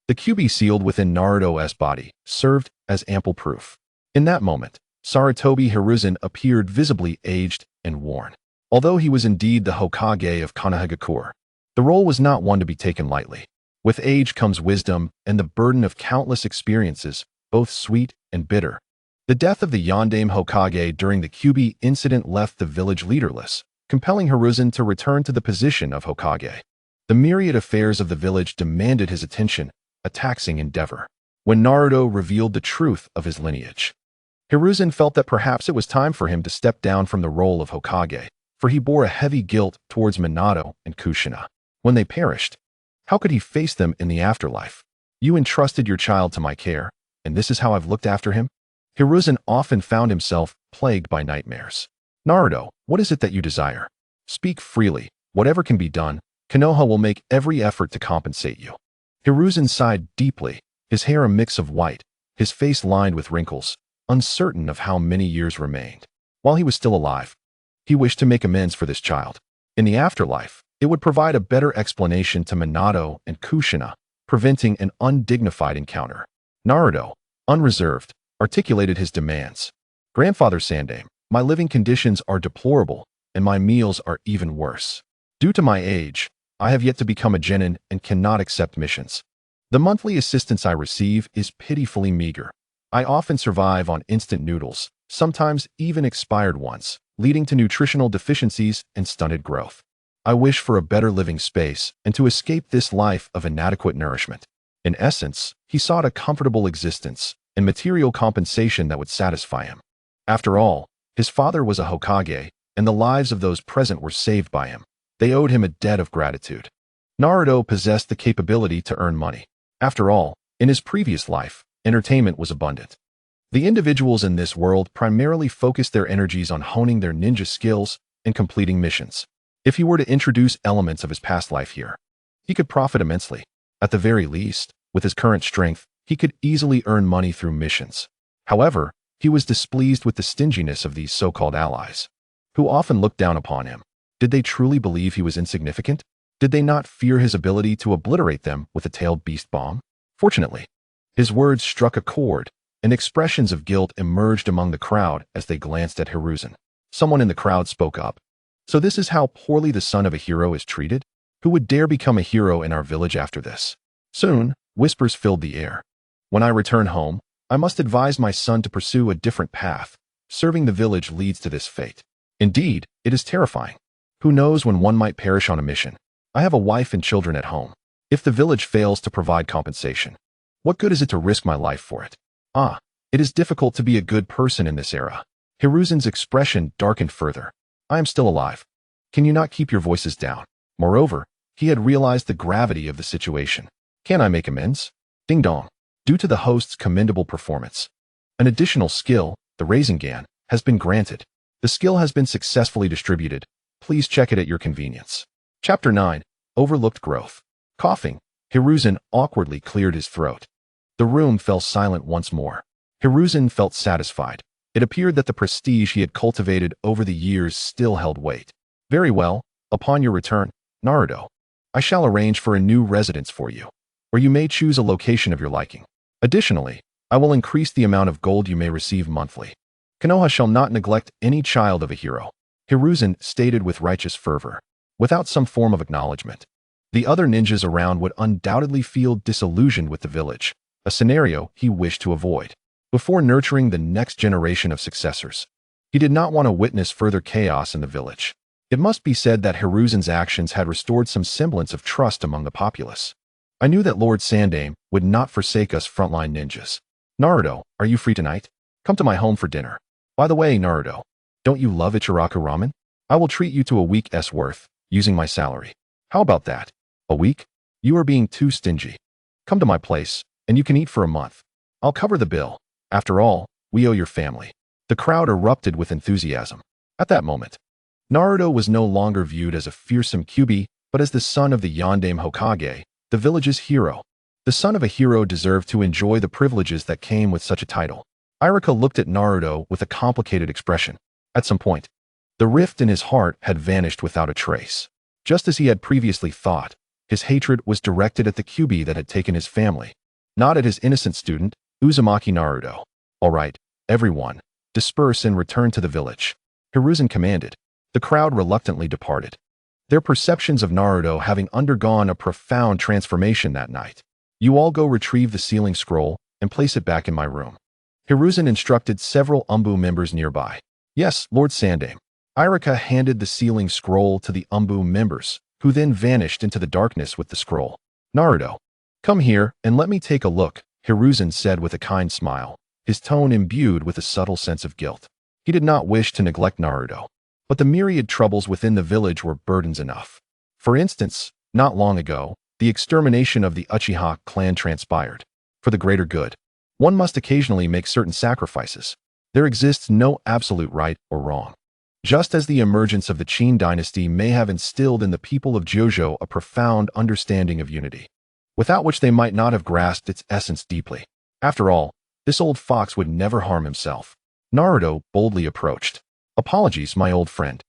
The Kyuubi sealed within Naruto's body served as ample proof. In that moment, Sarutobi Hiruzen appeared visibly aged and worn. Although he was indeed the Hokage of Konohagakure, the role was not one to be taken lightly. With age comes wisdom and the burden of countless experiences, both sweet and bitter. The death of the Yondaime Hokage during the Kyuubi incident left the village leaderless, compelling Hiruzen to return to the position of Hokage. The myriad affairs of the village demanded his attention, a taxing endeavor. When Naruto revealed the truth of his lineage, Hiruzen felt that perhaps it was time for him to step down from the role of Hokage, for he bore a heavy guilt towards Minato and Kushina. When they perished, how could he face them in the afterlife? You entrusted your child to my care, and this is how I've looked after him? Hiruzen often found himself plagued by nightmares. Naruto, what is it that you desire? Speak freely. Whatever can be done, Konoha will make every effort to compensate you. Hiruzen sighed deeply, his hair a mix of white, his face lined with wrinkles, uncertain of how many years remained. While he was still alive, he wished to make amends for this child. In the afterlife, it would provide a better explanation to Minato and Kushina, preventing an undignified encounter. Naruto, unreserved, articulated his demands. Grandfather Sandaime, my living conditions are deplorable, and my meals are even worse. Due to my age, I have yet to become a genin and cannot accept missions. The monthly assistance I receive is pitifully meager. I often survive on instant noodles, sometimes even expired ones, leading to nutritional deficiencies and stunted growth. I wish for a better living space and to escape this life of inadequate nourishment. In essence, he sought a comfortable existence and material compensation that would satisfy him. After all, his father was a Hokage, and the lives of those present were saved by him. They owed him a debt of gratitude. Naruto possessed the capability to earn money. After all, in his previous life, entertainment was abundant. The individuals in this world primarily focused their energies on honing their ninja skills and completing missions. If he were to introduce elements of his past life here, he could profit immensely. At the very least, with his current strength, he could easily earn money through missions. However, he was displeased with the stinginess of these so-called allies, who often looked down upon him. Did they truly believe he was insignificant? Did they not fear his ability to obliterate them with a tailed beast bomb? Fortunately, his words struck a chord, and expressions of guilt emerged among the crowd as they glanced at Hiruzen. Someone in the crowd spoke up. So this is how poorly the son of a hero is treated? Who would dare become a hero in our village after this? Soon, whispers filled the air. When I return home, I must advise my son to pursue a different path. Serving the village leads to this fate. Indeed, it is terrifying. Who knows when one might perish on a mission? I have a wife and children at home. If the village fails to provide compensation, what good is it to risk my life for it? It is difficult to be a good person in this era. Hiruzen's expression darkened further. I am still alive. Can you not keep your voices down? Moreover, he had realized the gravity of the situation. Can I make amends? Ding dong. Due to the host's commendable performance, an additional skill, the Rinnegan, has been granted. The skill has been successfully distributed. Please check it at your convenience. Chapter 9. Overlooked Growth. Coughing, Hiruzen awkwardly cleared his throat. The room fell silent once more. Hiruzen felt satisfied. It appeared that the prestige he had cultivated over the years still held weight. Very well, upon your return, Naruto, I shall arrange for a new residence for you, or you may choose a location of your liking. Additionally, I will increase the amount of gold you may receive monthly. Konoha shall not neglect any child of a hero, Hiruzen stated with righteous fervor. Without some form of acknowledgement, the other ninjas around would undoubtedly feel disillusioned with the village, a scenario he wished to avoid. Before nurturing the next generation of successors, he did not want to witness further chaos in the village. It must be said that Hiruzen's actions had restored some semblance of trust among the populace. I knew that Lord Sandaime would not forsake us frontline ninjas. Naruto, are you free tonight? Come to my home for dinner. By the way, Naruto, don't you love Ichiraku ramen? I will treat you to a week's worth, using my salary. How about that? A week? You are being too stingy. Come to my place, and you can eat for a month. I'll cover the bill. After all, we owe your family. The crowd erupted with enthusiasm. At that moment, Naruto was no longer viewed as a fearsome Kyuubi, but as the son of the Yondaime Hokage, the village's hero. The son of a hero deserved to enjoy the privileges that came with such a title. Iruka looked at Naruto with a complicated expression. At some point, the rift in his heart had vanished without a trace. Just as he had previously thought, his hatred was directed at the Kyuubi that had taken his family, not at his innocent student, Uzumaki Naruto. All right, everyone, disperse and return to the village. Hiruzen commanded. The crowd reluctantly departed, their perceptions of Naruto having undergone a profound transformation that night. You all go retrieve the sealing scroll and place it back in my room. Hiruzen instructed several Anbu members nearby. Yes, Lord Sandaime. Iruka handed the sealing scroll to the Anbu members, who then vanished into the darkness with the scroll. Naruto, come here and let me take a look, Hiruzen said with a kind smile, his tone imbued with a subtle sense of guilt. He did not wish to neglect Naruto, but the myriad troubles within the village were burdens enough. For instance, not long ago, the extermination of the Uchiha clan transpired. For the greater good, one must occasionally make certain sacrifices. There exists no absolute right or wrong. Just as the emergence of the Qin dynasty may have instilled in the people of Jojo a profound understanding of unity, without which they might not have grasped its essence deeply. After all, this old fox would never harm himself. Naruto boldly approached. Apologies, my old friend.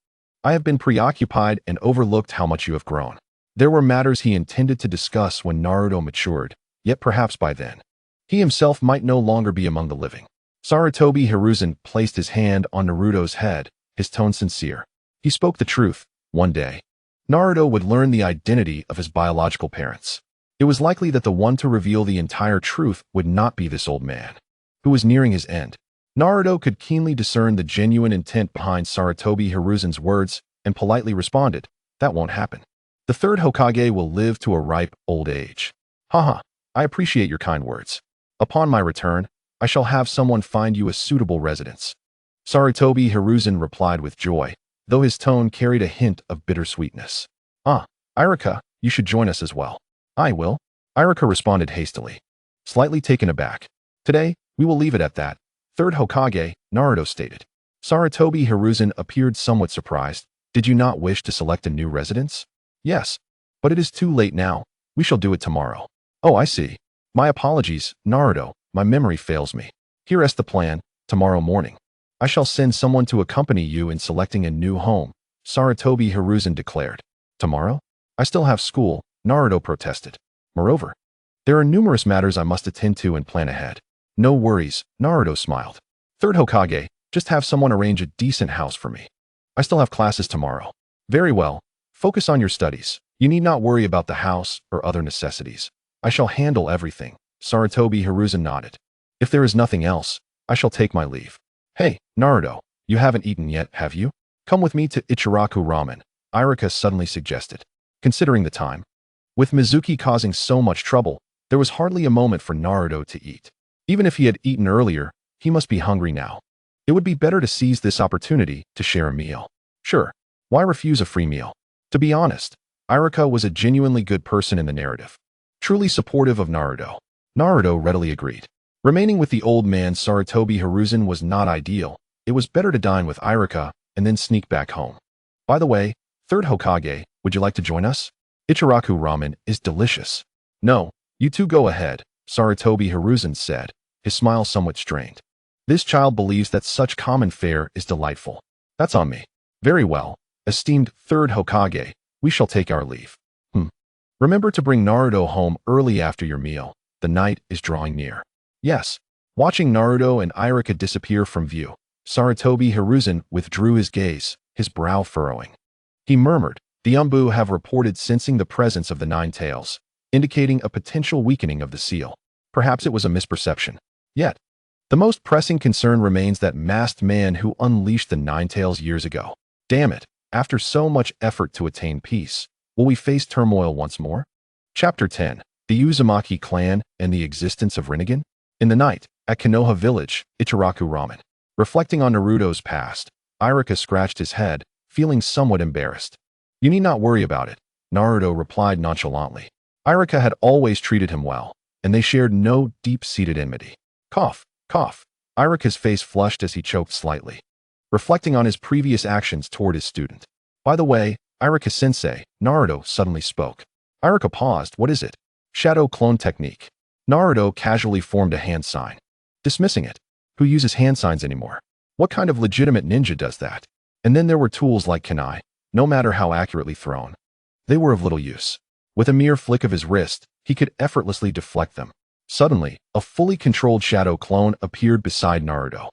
I have been preoccupied and overlooked how much you have grown. There were matters he intended to discuss when Naruto matured, yet perhaps by then, he himself might no longer be among the living. Sarutobi Hiruzen placed his hand on Naruto's head, his tone sincere. He spoke the truth. One day, Naruto would learn the identity of his biological parents. It was likely that the one to reveal the entire truth would not be this old man, who was nearing his end. Naruto could keenly discern the genuine intent behind Sarutobi Hiruzen's words and politely responded, that won't happen. The third Hokage will live to a ripe old age. Haha, I appreciate your kind words. Upon my return, I shall have someone find you a suitable residence. Sarutobi Hiruzen replied with joy, though his tone carried a hint of bittersweetness. Iruka, you should join us as well. I will. Iruka responded hastily, slightly taken aback. Today, we will leave it at that. Third Hokage, Naruto stated. Sarutobi Hiruzen appeared somewhat surprised. Did you not wish to select a new residence? Yes, but it is too late now. We shall do it tomorrow. Oh, I see. My apologies, Naruto. My memory fails me. Here is the plan. Tomorrow morning, I shall send someone to accompany you in selecting a new home, Sarutobi Hiruzen declared. Tomorrow? I still have school, Naruto protested. Moreover, there are numerous matters I must attend to and plan ahead. No worries, Naruto smiled. Third Hokage, just have someone arrange a decent house for me. I still have classes tomorrow. Very well. Focus on your studies. You need not worry about the house or other necessities. I shall handle everything. Sarutobi Hiruzen nodded. If there is nothing else, I shall take my leave. Hey, Naruto, you haven't eaten yet, have you? Come with me to Ichiraku Ramen, Iruka suddenly suggested. Considering the time, with Mizuki causing so much trouble, there was hardly a moment for Naruto to eat. Even if he had eaten earlier, he must be hungry now. It would be better to seize this opportunity to share a meal. Sure, why refuse a free meal? To be honest, Iruka was a genuinely good person in the narrative, truly supportive of Naruto. Naruto readily agreed. Remaining with the old man Sarutobi Hiruzen was not ideal. It was better to dine with Iruka and then sneak back home. By the way, third Hokage, would you like to join us? Ichiraku Ramen is delicious. No, you two go ahead, Sarutobi Hiruzen said, his smile somewhat strained. This child believes that such common fare is delightful. That's on me. Very well, esteemed third Hokage, we shall take our leave. Remember to bring Naruto home early after your meal. The night is drawing near. Yes. Watching Naruto and Iruka disappear from view, Sarutobi Hiruzen withdrew his gaze, his brow furrowing. He murmured, the Anbu have reported sensing the presence of the Nine Tails, indicating a potential weakening of the seal. Perhaps it was a misperception. Yet, the most pressing concern remains that masked man who unleashed the Nine Tails years ago. Damn it, after so much effort to attain peace, will we face turmoil once more? Chapter 10. The Uzumaki clan and the existence of Rinnegan? In the night, at Konoha village, Ichiraku Ramen. Reflecting on Naruto's past, Iruka scratched his head, feeling somewhat embarrassed. You need not worry about it, Naruto replied nonchalantly. Iruka had always treated him well, and they shared no deep-seated enmity. Cough, cough. Iruka's face flushed as he choked slightly, reflecting on his previous actions toward his student. By the way, Iruka-sensei, Naruto suddenly spoke. Iruka paused. What is it? Shadow clone technique. Naruto casually formed a hand sign, dismissing it. Who uses hand signs anymore? What kind of legitimate ninja does that? And then there were tools like kunai, no matter how accurately thrown. They were of little use. With a mere flick of his wrist, he could effortlessly deflect them. Suddenly, a fully controlled shadow clone appeared beside Naruto.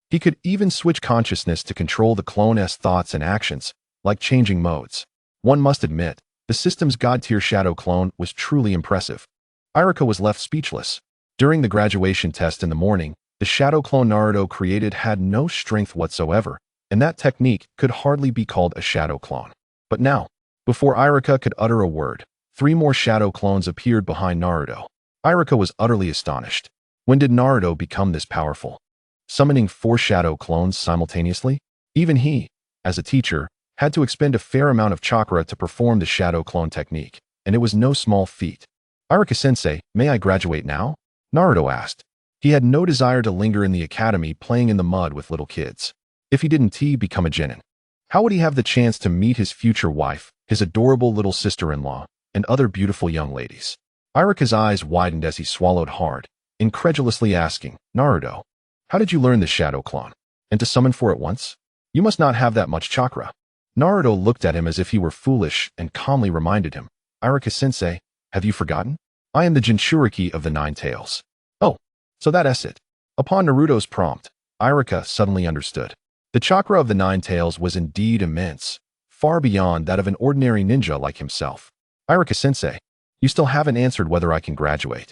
He could even switch consciousness to control the clone's thoughts and actions, like changing modes. One must admit, the system's god-tier shadow clone was truly impressive. Iruka was left speechless. During the graduation test in the morning, the shadow clone Naruto created had no strength whatsoever, and that technique could hardly be called a shadow clone. But now, before Iruka could utter a word, 3 more shadow clones appeared behind Naruto. Iruka was utterly astonished. When did Naruto become this powerful? Summoning 4 shadow clones simultaneously? Even he, as a teacher, had to expend a fair amount of chakra to perform the shadow clone technique, and it was no small feat. Iruka-sensei, may I graduate now? Naruto asked. He had no desire to linger in the academy playing in the mud with little kids. If he didn't become a genin, how would he have the chance to meet his future wife, his adorable little sister-in-law, and other beautiful young ladies? Iruka's eyes widened as he swallowed hard, incredulously asking, Naruto, how did you learn the shadow clone? And to summon 4 at once? You must not have that much chakra. Naruto looked at him as if he were foolish and calmly reminded him, Iruka-sensei, have you forgotten? I am the Jinchuriki of the 9 tails. Oh, so that's it. Upon Naruto's prompt, Iruka suddenly understood. The chakra of the 9 tails was indeed immense, far beyond that of an ordinary ninja like himself. Iruka-sensei, you still haven't answered whether I can graduate.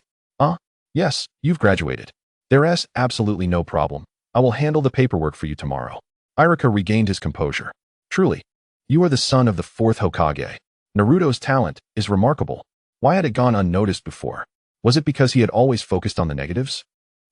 Yes, you've graduated. There's absolutely no problem. I will handle the paperwork for you tomorrow. Iruka regained his composure. Truly, you are the son of the 4th Hokage. Naruto's talent is remarkable. Why had it gone unnoticed before? Was it because he had always focused on the negatives?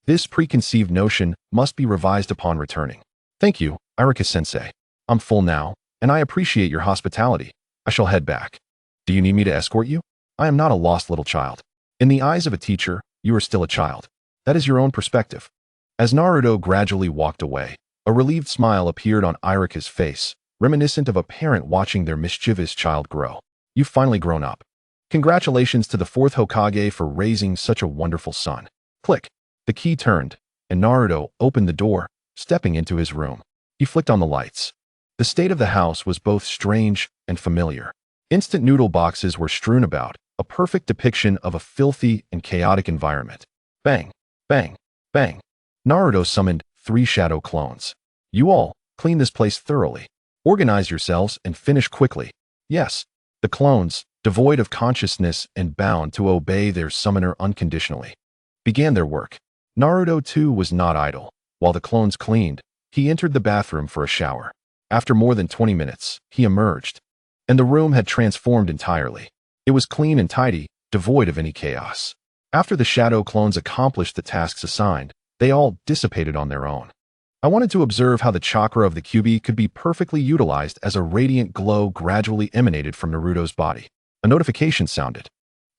This preconceived notion must be revised upon returning. Thank you, Iruka-sensei. I'm full now, and I appreciate your hospitality. I shall head back. Do you need me to escort you? I am not a lost little child. In the eyes of a teacher, you are still a child. That is your own perspective. As Naruto gradually walked away, a relieved smile appeared on Iruka's face, reminiscent of a parent watching their mischievous child grow. You've finally grown up. Congratulations to the 4th Hokage for raising such a wonderful son. Click. The key turned, and Naruto opened the door, stepping into his room. He flicked on the lights. The state of the house was both strange and familiar. Instant noodle boxes were strewn about, a perfect depiction of a filthy and chaotic environment. Bang, bang, bang. Naruto summoned 3 shadow clones. You all, clean this place thoroughly. Organize yourselves and finish quickly. Yes, the clones, devoid of consciousness and bound to obey their summoner unconditionally, began their work. Naruto too was not idle. While the clones cleaned, he entered the bathroom for a shower. After more than 20 minutes, he emerged, and the room had transformed entirely. It was clean and tidy, devoid of any chaos. After the shadow clones accomplished the tasks assigned, they all dissipated on their own. I wanted to observe how the chakra of the Kyuubi could be perfectly utilized as a radiant glow gradually emanated from Naruto's body. A notification sounded,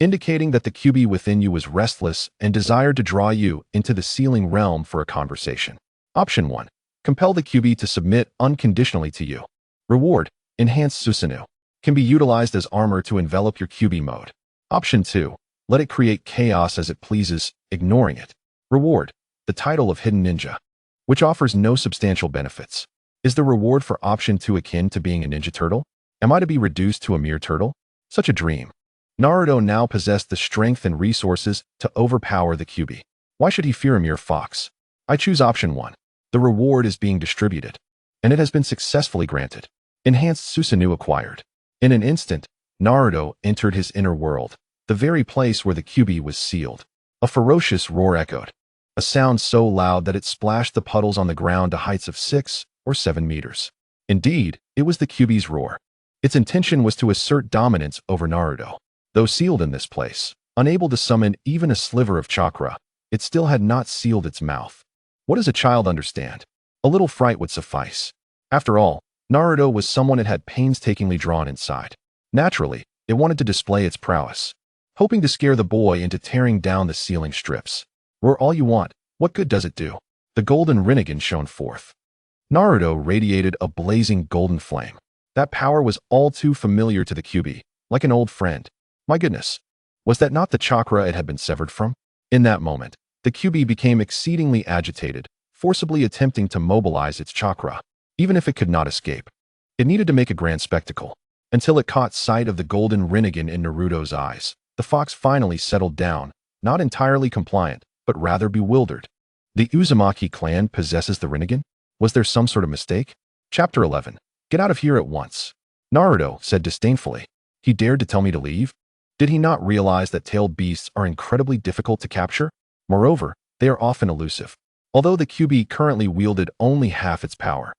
indicating that the Kyuubi within you was restless and desired to draw you into the ceiling realm for a conversation. Option 1. Compel the Kyuubi to submit unconditionally to you. Reward, Enhanced Susanoo, can be utilized as armor to envelop your Kyuubi mode. Option 2. Let it create chaos as it pleases, ignoring it. Reward, the title of Hidden Ninja, which offers no substantial benefits. Is the reward for option 2 akin to being a ninja turtle? Am I to be reduced to a mere turtle? Such a dream. Naruto now possessed the strength and resources to overpower the Kyuubi. Why should he fear a mere fox? I choose option 1. The reward is being distributed, and it has been successfully granted. Enhanced Susanoo acquired. In an instant, Naruto entered his inner world, the very place where the Kyuubi was sealed. A ferocious roar echoed, a sound so loud that it splashed the puddles on the ground to heights of 6 or 7 meters. Indeed, it was the Kyuubi's roar. Its intention was to assert dominance over Naruto. Though sealed in this place, unable to summon even a sliver of chakra, it still had not sealed its mouth. What does a child understand? A little fright would suffice. After all, Naruto was someone it had painstakingly drawn inside. Naturally, it wanted to display its prowess, hoping to scare the boy into tearing down the ceiling strips. Roar all you want, what good does it do? The golden Rinnegan shone forth. Naruto radiated a blazing golden flame. That power was all too familiar to the Kyuubi, like an old friend. My goodness, was that not the chakra it had been severed from? In that moment, the Kyuubi became exceedingly agitated, forcibly attempting to mobilize its chakra, even if it could not escape. It needed to make a grand spectacle. Until it caught sight of the golden Rinnegan in Naruto's eyes, the fox finally settled down, not entirely compliant, but rather bewildered. The Uzumaki clan possesses the Rinnegan? Was there some sort of mistake? Chapter 11. Get out of here at once. Naruto said disdainfully. He dared to tell me to leave? Did he not realize that tailed beasts are incredibly difficult to capture? Moreover, they are often elusive. Although the Kyuubi currently wielded only half its power,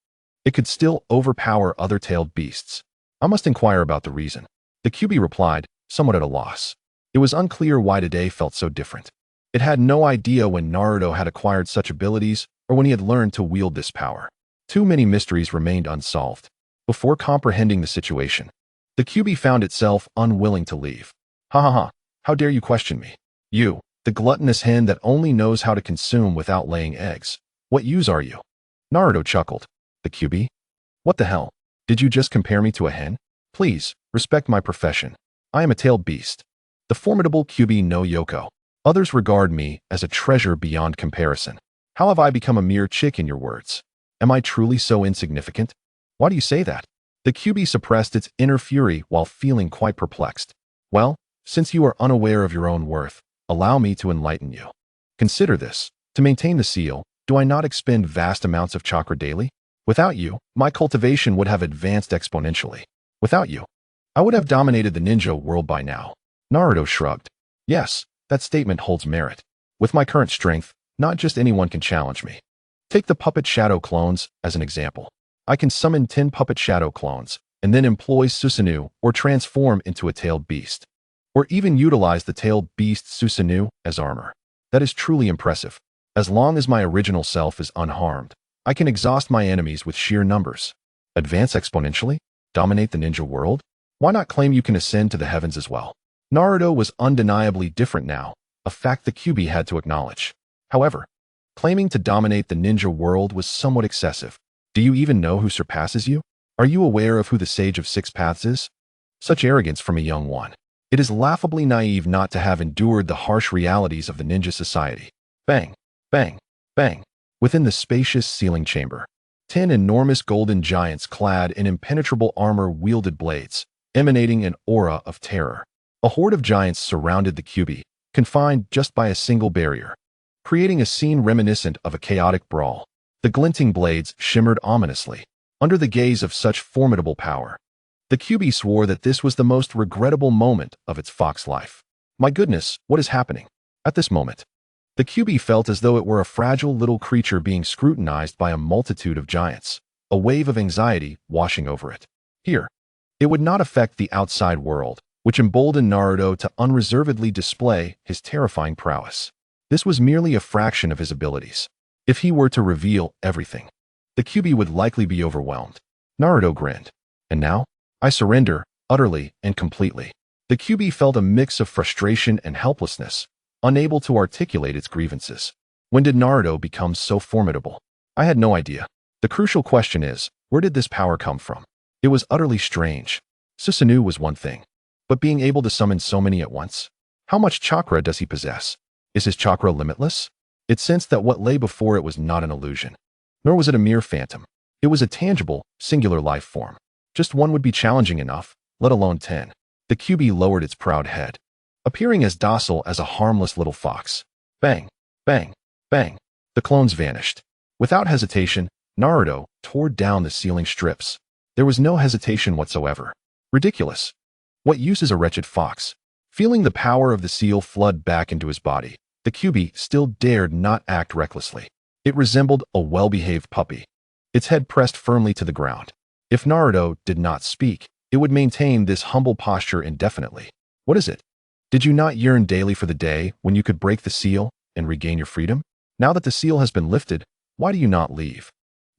it could still overpower other tailed beasts. I must inquire about the reason. The Kyuubi replied, somewhat at a loss. It was unclear why today felt so different. It had no idea when Naruto had acquired such abilities or when he had learned to wield this power. Too many mysteries remained unsolved. Before comprehending the situation, the Kyuubi found itself unwilling to leave. Ha ha ha, how dare you question me? You, the gluttonous hen that only knows how to consume without laying eggs. What use are you? Naruto chuckled. The Kyuubi? What the hell? Did you just compare me to a hen? Please, respect my profession. I am a tailed beast. The formidable Kyuubi no Yoko. Others regard me as a treasure beyond comparison. How have I become a mere chick in your words? Am I truly so insignificant? Why do you say that? The Kyuubi suppressed its inner fury while feeling quite perplexed. Well, since you are unaware of your own worth, allow me to enlighten you. Consider this. To maintain the seal, do I not expend vast amounts of chakra daily? Without you, my cultivation would have advanced exponentially. Without you, I would have dominated the ninja world by now. Naruto shrugged. Yes, that statement holds merit. With my current strength, not just anyone can challenge me. Take the puppet shadow clones as an example. I can summon 10 puppet shadow clones, and then employ Susanoo or transform into a tailed beast. Or even utilize the tailed beast Susanoo as armor. That is truly impressive. As long as my original self is unharmed, I can exhaust my enemies with sheer numbers. Advance exponentially? Dominate the ninja world? Why not claim you can ascend to the heavens as well? Naruto was undeniably different now, a fact the Kyuubi had to acknowledge. However, claiming to dominate the ninja world was somewhat excessive. Do you even know who surpasses you? Are you aware of who the Sage of Six Paths is? Such arrogance from a young one. It is laughably naive not to have endured the harsh realities of the ninja society. Bang, bang, bang. Within the spacious ceiling chamber, 10 enormous golden giants clad in impenetrable armor wielded blades, emanating an aura of terror. A horde of giants surrounded the Kyuubi, confined just by a single barrier, creating a scene reminiscent of a chaotic brawl. The glinting blades shimmered ominously under the gaze of such formidable power. The Kyuubi swore that this was the most regrettable moment of its fox life. My goodness, what is happening? At this moment, the Kyuubi felt as though it were a fragile little creature being scrutinized by a multitude of giants, a wave of anxiety washing over it. Here, it would not affect the outside world, which emboldened Naruto to unreservedly display his terrifying prowess. This was merely a fraction of his abilities. If he were to reveal everything, the Kyuubi would likely be overwhelmed. Naruto grinned. And now, I surrender, utterly and completely. The Kyuubi felt a mix of frustration and helplessness, unable to articulate its grievances. When did Naruto become so formidable? I had no idea. The crucial question is, where did this power come from? It was utterly strange. Susanoo was one thing, but being able to summon so many at once? How much chakra does he possess? Is his chakra limitless? It sensed that what lay before it was not an illusion, nor was it a mere phantom. It was a tangible, singular life form. Just one would be challenging enough, let alone 10. The Kyuubi lowered its proud head, appearing as docile as a harmless little fox. Bang, bang, bang. The clones vanished. Without hesitation, Naruto tore down the ceiling strips. There was no hesitation whatsoever. Ridiculous. What use is a wretched fox? Feeling the power of the seal flood back into his body, the Kyuubi still dared not act recklessly. It resembled a well-behaved puppy, its head pressed firmly to the ground. If Naruto did not speak, it would maintain this humble posture indefinitely. What is it? Did you not yearn daily for the day when you could break the seal and regain your freedom? Now that the seal has been lifted, why do you not leave?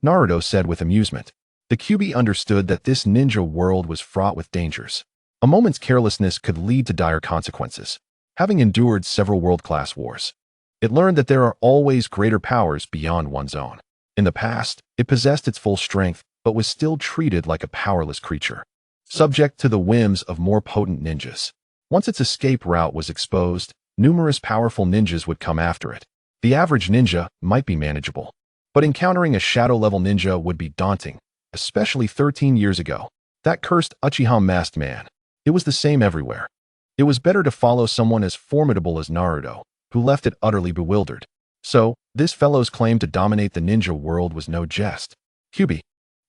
Naruto said with amusement. The Kyuubi understood that this ninja world was fraught with dangers. A moment's carelessness could lead to dire consequences. Having endured several world-class wars, it learned that there are always greater powers beyond one's own. In the past, it possessed its full strength, but was still treated like a powerless creature, subject to the whims of more potent ninjas. Once its escape route was exposed, numerous powerful ninjas would come after it. The average ninja might be manageable, but encountering a shadow-level ninja would be daunting, especially 13 years ago. That cursed Uchiha masked man. It was the same everywhere. It was better to follow someone as formidable as Naruto, who left it utterly bewildered. So, this fellow's claim to dominate the ninja world was no jest. Kyuubi,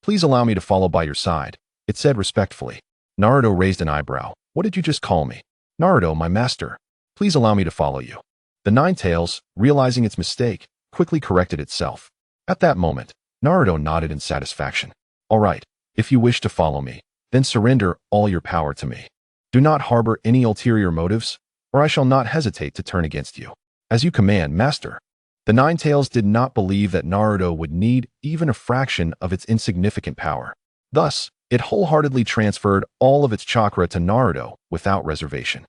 please allow me to follow by your side, it said respectfully. Naruto raised an eyebrow. What did you just call me? Naruto, my master. Please allow me to follow you. The Nine-Tails, realizing its mistake, quickly corrected itself. At that moment, Naruto nodded in satisfaction. All right, if you wish to follow me, then surrender all your power to me. Do not harbor any ulterior motives, or I shall not hesitate to turn against you. As you command, master. The Nine-Tails did not believe that Naruto would need even a fraction of its insignificant power. Thus, it wholeheartedly transferred all of its chakra to Naruto without reservation.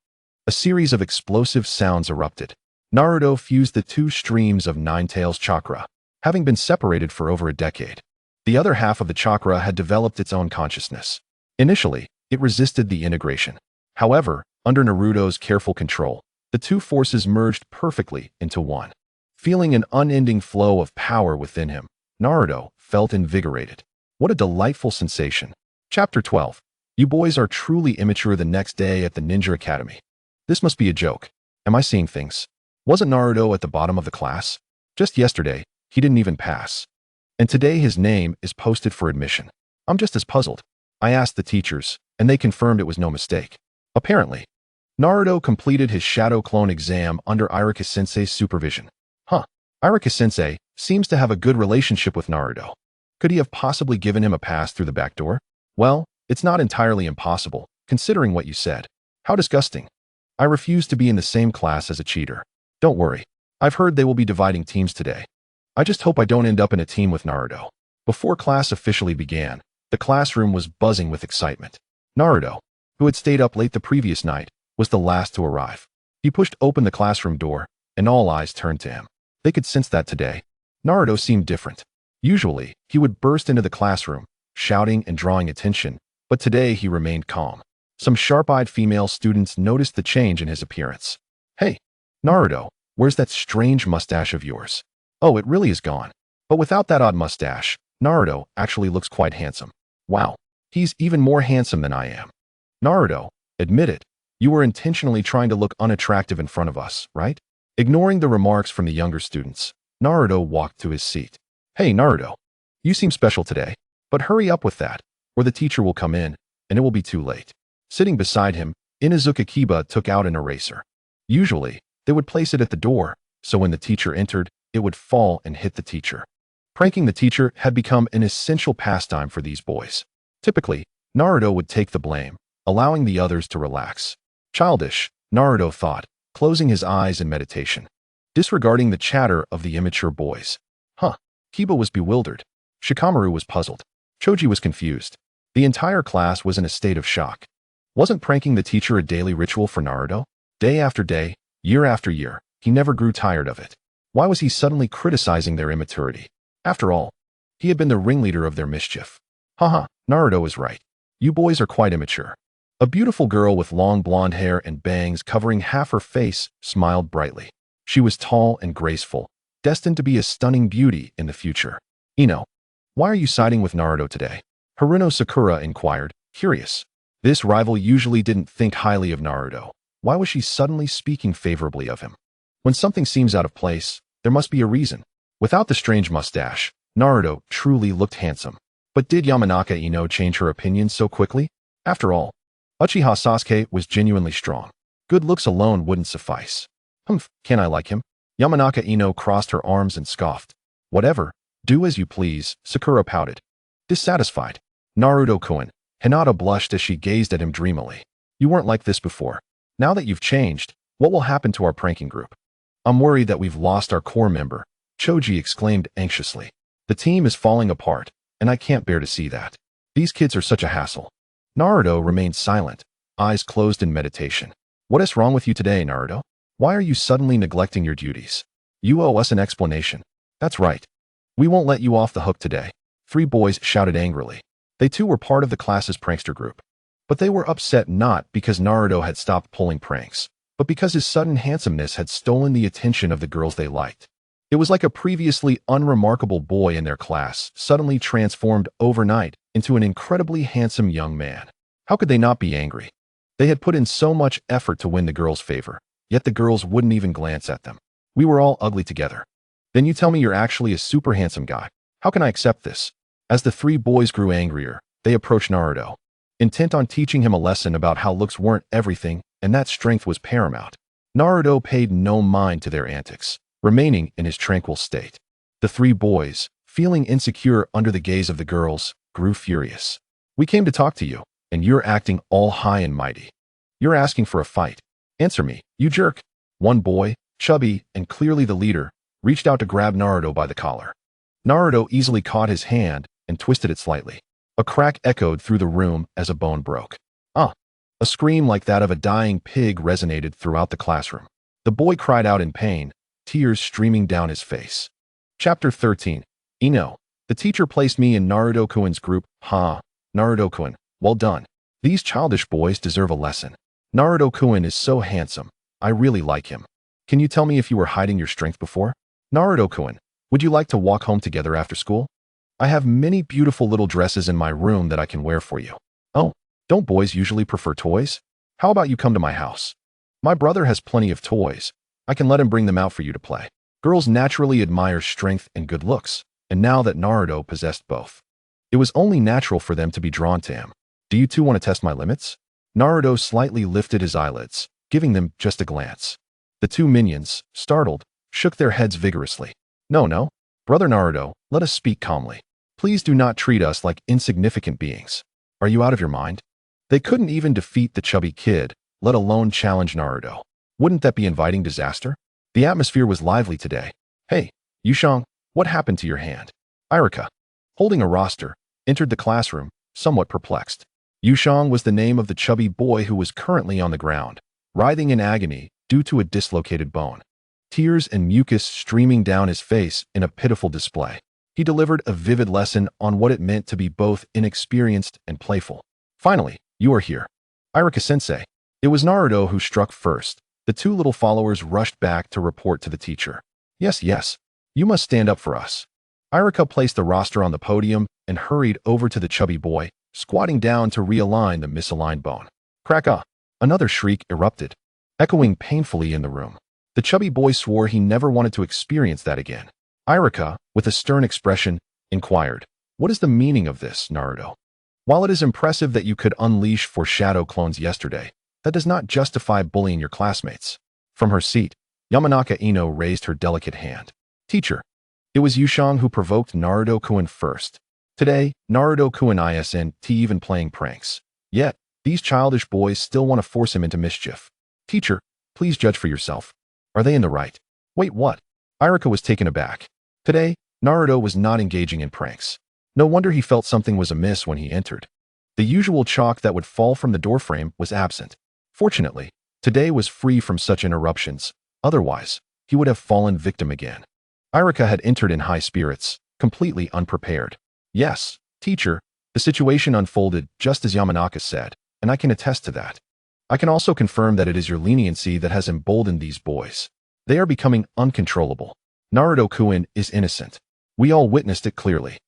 A series of explosive sounds erupted. Naruto fused the two streams of Nine-Tails chakra, having been separated for over a decade. The other half of the chakra had developed its own consciousness. Initially, it resisted the integration. However, under Naruto's careful control, the two forces merged perfectly into one. Feeling an unending flow of power within him, Naruto felt invigorated. What a delightful sensation. Chapter 12. You boys are truly immature. The next day at the Ninja Academy. This must be a joke. Am I seeing things? Wasn't Naruto at the bottom of the class? Just yesterday, he didn't even pass. And today his name is posted for admission. I'm just as puzzled. I asked the teachers, and they confirmed it was no mistake. Apparently, Naruto completed his shadow clone exam under Iruka-sensei's supervision. Iruka-sensei seems to have a good relationship with Naruto. Could he have possibly given him a pass through the back door? Well, it's not entirely impossible, considering what you said. How disgusting. I refuse to be in the same class as a cheater. Don't worry. I've heard they will be dividing teams today. I just hope I don't end up in a team with Naruto. Before class officially began, the classroom was buzzing with excitement. Naruto, who had stayed up late the previous night, was the last to arrive. He pushed open the classroom door, and all eyes turned to him. They could sense that today, Naruto seemed different. Usually, he would burst into the classroom, shouting and drawing attention, but today he remained calm. Some sharp-eyed female students noticed the change in his appearance. Hey, Naruto, where's that strange mustache of yours? Oh, it really is gone. But without that odd mustache, Naruto actually looks quite handsome. Wow, he's even more handsome than I am. Naruto, admit it. You were intentionally trying to look unattractive in front of us, right? Ignoring the remarks from the younger students, Naruto walked to his seat. Hey, Naruto, you seem special today, but hurry up with that, or the teacher will come in, and it will be too late. Sitting beside him, Inuzuka Kiba took out an eraser. Usually, they would place it at the door, so when the teacher entered, it would fall and hit the teacher. Pranking the teacher had become an essential pastime for these boys. Typically, Naruto would take the blame, allowing the others to relax. Childish, Naruto thought, closing his eyes in meditation, disregarding the chatter of the immature boys. Kiba was bewildered. Shikamaru was puzzled. Choji was confused. The entire class was in a state of shock. Wasn't pranking the teacher a daily ritual for Naruto? Day after day, year after year, he never grew tired of it. Why was he suddenly criticizing their immaturity? After all, he had been the ringleader of their mischief. Naruto is right. You boys are quite immature. A beautiful girl with long blonde hair and bangs covering half her face smiled brightly. She was tall and graceful, destined to be a stunning beauty in the future. Ino, why are you siding with Naruto today? Haruno Sakura inquired, curious. This rival usually didn't think highly of Naruto. Why was she suddenly speaking favorably of him? When something seems out of place, there must be a reason. Without the strange mustache, Naruto truly looked handsome. But did Yamanaka Ino change her opinion so quickly? After all, Uchiha Sasuke was genuinely strong. Good looks alone wouldn't suffice. Can I like him? Yamanaka Ino crossed her arms and scoffed. Whatever, do as you please, Sakura pouted. Dissatisfied. Naruto-kun, Hinata blushed as she gazed at him dreamily. You weren't like this before. Now that you've changed, what will happen to our pranking group? I'm worried that we've lost our core member, Choji exclaimed anxiously. The team is falling apart, and I can't bear to see that. These kids are such a hassle. Naruto remained silent, eyes closed in meditation. What is wrong with you today, Naruto? Why are you suddenly neglecting your duties? You owe us an explanation. That's right. We won't let you off the hook today. 3 boys shouted angrily. They too were part of the class's prankster group. But they were upset not because Naruto had stopped pulling pranks, but because his sudden handsomeness had stolen the attention of the girls they liked. It was like a previously unremarkable boy in their class suddenly transformed overnight into an incredibly handsome young man. How could they not be angry? They had put in so much effort to win the girls' favor, yet the girls wouldn't even glance at them. We were all ugly together. Then you tell me you're actually a super handsome guy. How can I accept this? As the 3 boys grew angrier, they approached Naruto, intent on teaching him a lesson about how looks weren't everything and that strength was paramount. Naruto paid no mind to their antics, remaining in his tranquil state. The 3 boys, feeling insecure under the gaze of the girls, grew furious. We came to talk to you, and you're acting all high and mighty. You're asking for a fight. Answer me, you jerk. One boy, chubby and clearly the leader, reached out to grab Naruto by the collar. Naruto easily caught his hand and twisted it slightly. A crack echoed through the room as a bone broke. Ah! A scream like that of a dying pig resonated throughout the classroom. The boy cried out in pain, tears streaming down his face. Chapter 13. Ino. The teacher placed me in Naruto-kun's group. Ha! Naruto-kun, well done. These childish boys deserve a lesson. Naruto-kun is so handsome. I really like him. Can you tell me if you were hiding your strength before? Naruto-kun, would you like to walk home together after school? I have many beautiful little dresses in my room that I can wear for you. Oh, don't boys usually prefer toys? How about you come to my house? My brother has plenty of toys. I can let him bring them out for you to play. Girls naturally admire strength and good looks, and now that Naruto possessed both, it was only natural for them to be drawn to him. Do you two want to test my limits? Naruto slightly lifted his eyelids, giving them just a glance. The 2 minions, startled, shook their heads vigorously. No, Brother Naruto, let us speak calmly. Please do not treat us like insignificant beings. Are you out of your mind? They couldn't even defeat the chubby kid, let alone challenge Naruto. Wouldn't that be inviting disaster? The atmosphere was lively today. Hey, Yushang, what happened to your hand? Irika, holding a roster, entered the classroom, somewhat perplexed. Yushang was the name of the chubby boy who was currently on the ground, writhing in agony due to a dislocated bone. Tears and mucus streaming down his face in a pitiful display. He delivered a vivid lesson on what it meant to be both inexperienced and playful. Finally, you are here. Irika-sensei. It was Naruto who struck first. The 2 little followers rushed back to report to the teacher. Yes, you must stand up for us. Irika placed the roster on the podium and hurried over to the chubby boy, squatting down to realign the misaligned bone. Crack-ah! Another shriek erupted, echoing painfully in the room. The chubby boy swore he never wanted to experience that again. Irika, with a stern expression, inquired, "What is the meaning of this, Naruto? While it is impressive that you could unleash 4 shadow clones yesterday, that does not justify bullying your classmates." From her seat, Yamanaka Ino raised her delicate hand. Teacher, it was Yushang who provoked Naruto-kun first. Today, Naruto-kun isn't even playing pranks. Yet, these childish boys still want to force him into mischief. Teacher, please judge for yourself. Are they in the right? Wait, what? Irika was taken aback. Today, Naruto was not engaging in pranks. No wonder he felt something was amiss when he entered. The usual chalk that would fall from the doorframe was absent. Fortunately, today was free from such interruptions. Otherwise, he would have fallen victim again. Irika had entered in high spirits, completely unprepared. Yes, teacher, the situation unfolded just as Yamanaka said, and I can attest to that. I can also confirm that it is your leniency that has emboldened these boys. They are becoming uncontrollable. Naruto-kun is innocent. We all witnessed it clearly.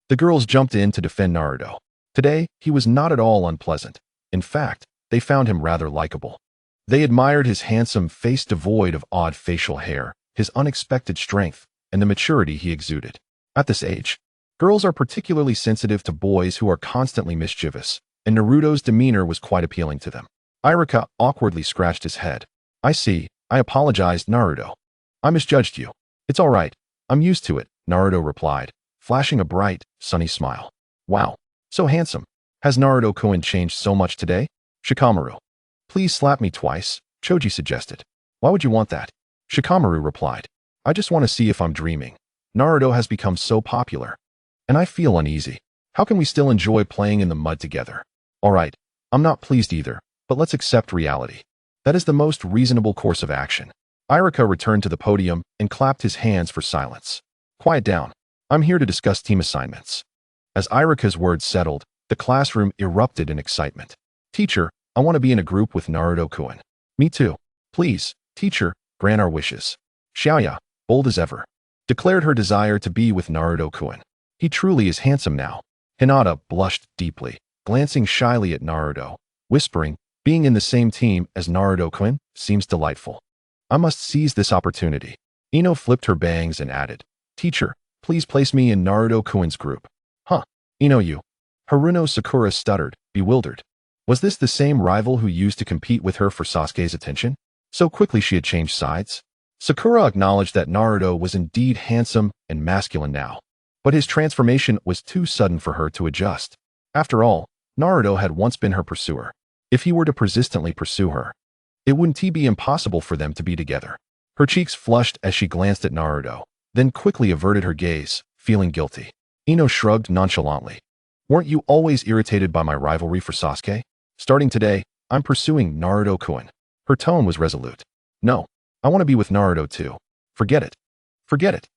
The girls jumped in to defend Naruto. Today, he was not at all unpleasant. In fact, they found him rather likable. They admired his handsome face devoid of odd facial hair, his unexpected strength, and the maturity he exuded. At this age, girls are particularly sensitive to boys who are constantly mischievous, and Naruto's demeanor was quite appealing to them. Irika awkwardly scratched his head. I see. I apologized, Naruto. I misjudged you. It's all right. I'm used to it, Naruto replied, flashing a bright, sunny smile. Wow. So handsome. Has Naruto-kun changed so much today? Shikamaru. Please slap me twice, Choji suggested. Why would you want that? Shikamaru replied. I just want to see if I'm dreaming. Naruto has become so popular. And I feel uneasy. How can we still enjoy playing in the mud together? Alright, I'm not pleased either, but let's accept reality. That is the most reasonable course of action. Iruka returned to the podium and clapped his hands for silence. Quiet down. I'm here to discuss team assignments. As Iruka's words settled, the classroom erupted in excitement. Teacher, I want to be in a group with Naruto-kun. Me too. Please, teacher, grant our wishes. Xiaoya, bold as ever, declared her desire to be with Naruto-kun. He truly is handsome now. Hinata blushed deeply, glancing shyly at Naruto, whispering, being in the same team as Naruto-kun seems delightful. I must seize this opportunity. Ino flipped her bangs and added, Teacher, please place me in Naruto-kun's group. Huh, Ino you. Haruno Sakura stuttered, bewildered. Was this the same rival who used to compete with her for Sasuke's attention? So quickly she had changed sides? Sakura acknowledged that Naruto was indeed handsome and masculine now, but his transformation was too sudden for her to adjust. After all, Naruto had once been her pursuer. If he were to persistently pursue her, it wouldn't be impossible for them to be together. Her cheeks flushed as she glanced at Naruto, then quickly averted her gaze, feeling guilty. Ino shrugged nonchalantly. Weren't you always irritated by my rivalry for Sasuke? Starting today, I'm pursuing Naruto-kun. Her tone was resolute. No, I want to be with Naruto too. Forget it. Forget it.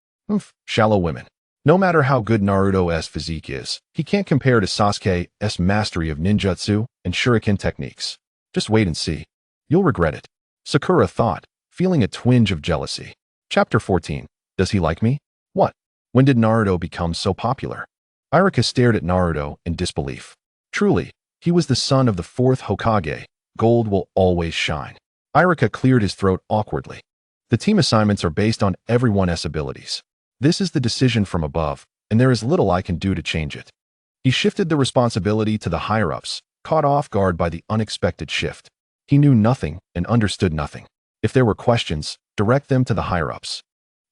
Shallow women. No matter how good Naruto's physique is, he can't compare to Sasuke's mastery of ninjutsu and shuriken techniques. Just wait and see. You'll regret it. Sakura thought, feeling a twinge of jealousy. Chapter 14. Does he like me? What? When did Naruto become so popular? Iruka stared at Naruto in disbelief. Truly, he was the son of the fourth Hokage. Gold will always shine. Iruka cleared his throat awkwardly. The team assignments are based on everyone's abilities. This is the decision from above, and there is little I can do to change it. He shifted the responsibility to the higher-ups, caught off guard by the unexpected shift. He knew nothing and understood nothing. If there were questions, direct them to the higher-ups.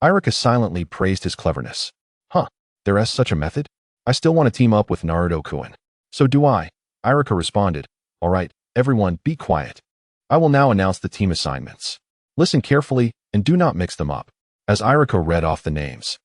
Iruka silently praised his cleverness. Huh, there is such a method? I still want to team up with Naruto-kun. So do I. Iruka responded. All right, everyone, be quiet. I will now announce the team assignments. Listen carefully and do not mix them up. As Iruka read off the names,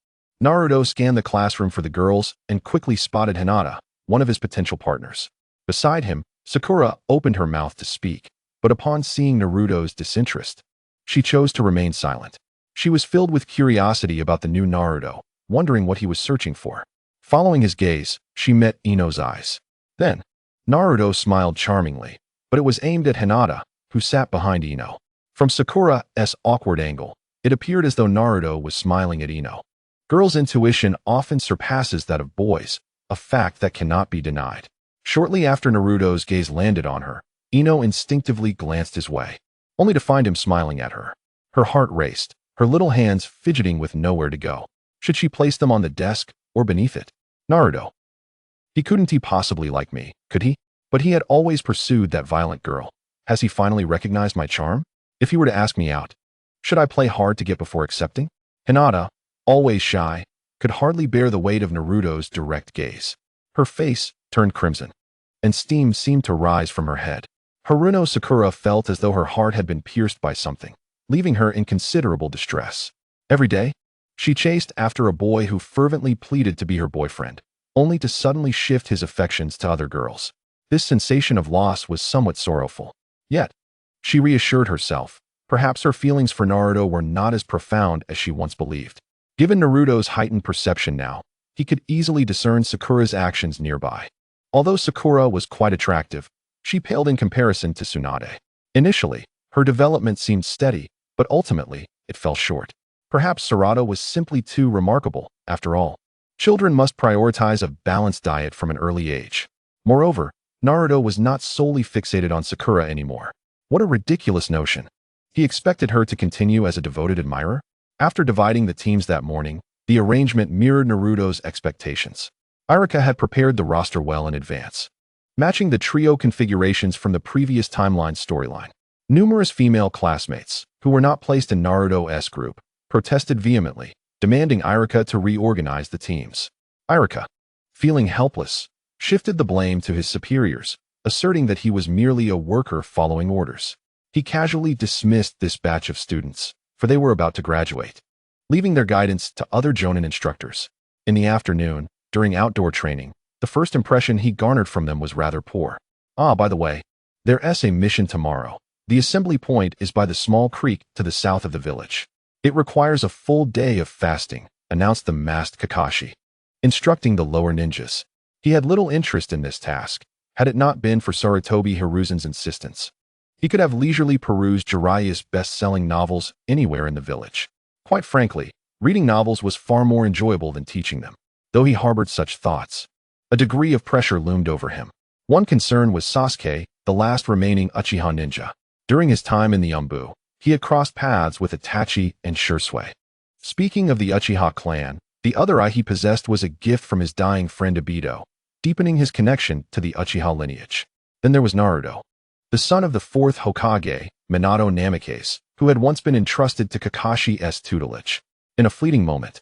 Naruto scanned the classroom for the girls and quickly spotted Hinata, one of his potential partners. Beside him, Sakura opened her mouth to speak, but upon seeing Naruto's disinterest, she chose to remain silent. She was filled with curiosity about the new Naruto, wondering what he was searching for. Following his gaze, she met Ino's eyes. Then, Naruto smiled charmingly, but it was aimed at Hinata, who sat behind Ino. From Sakura's awkward angle, it appeared as though Naruto was smiling at Ino. Girls' intuition often surpasses that of boys, a fact that cannot be denied. Shortly after Naruto's gaze landed on her, Ino instinctively glanced his way, only to find him smiling at her. Her heart raced, her little hands fidgeting with nowhere to go. Should she place them on the desk or beneath it? Naruto. He couldn't possibly like me, could he? But he had always pursued that violent girl. Has he finally recognized my charm? If he were to ask me out, should I play hard to get before accepting? Hinata, always shy, could hardly bear the weight of Naruto's direct gaze. Her face turned crimson, and steam seemed to rise from her head. Haruno Sakura felt as though her heart had been pierced by something, leaving her in considerable distress. Every day, she chased after a boy who fervently pleaded to be her boyfriend, only to suddenly shift his affections to other girls. This sensation of loss was somewhat sorrowful. Yet, she reassured herself, perhaps her feelings for Naruto were not as profound as she once believed. Given Naruto's heightened perception now, he could easily discern Sakura's actions nearby. Although Sakura was quite attractive, she paled in comparison to Tsunade. Initially, her development seemed steady, but ultimately, it fell short. Perhaps Sarada was simply too remarkable, after all. Children must prioritize a balanced diet from an early age. Moreover, Naruto was not solely fixated on Sakura anymore. What a ridiculous notion. He expected her to continue as a devoted admirer? After dividing the teams that morning, the arrangement mirrored Naruto's expectations. Iruka had prepared the roster well in advance, matching the trio configurations from the previous timeline storyline. Numerous female classmates, who were not placed in Naruto's group, protested vehemently, demanding Iruka to reorganize the teams. Iruka, feeling helpless, shifted the blame to his superiors, asserting that he was merely a worker following orders. He casually dismissed this batch of students, for they were about to graduate, leaving their guidance to other Jonin instructors. In the afternoon, during outdoor training, The first impression he garnered from them was rather poor. Ah, by the way, there's a mission tomorrow. The assembly point is by the small creek to the south of the village. It requires a full day of fasting, announced the masked Kakashi, instructing the lower ninjas. He had little interest in this task, had it not been for Sarutobi Hiruzen's insistence. He could have leisurely perused Jiraiya's best-selling novels anywhere in the village. Quite frankly, reading novels was far more enjoyable than teaching them. Though he harbored such thoughts, a degree of pressure loomed over him. One concern was Sasuke, the last remaining Uchiha ninja. During his time in the Anbu, he had crossed paths with Itachi and Shursui. Speaking of the Uchiha clan, the other eye he possessed was a gift from his dying friend Obito, deepening his connection to the Uchiha lineage. Then there was Naruto, the son of the fourth Hokage, Minato Namikaze, who had once been entrusted to Kakashi's tutelage. In a fleeting moment,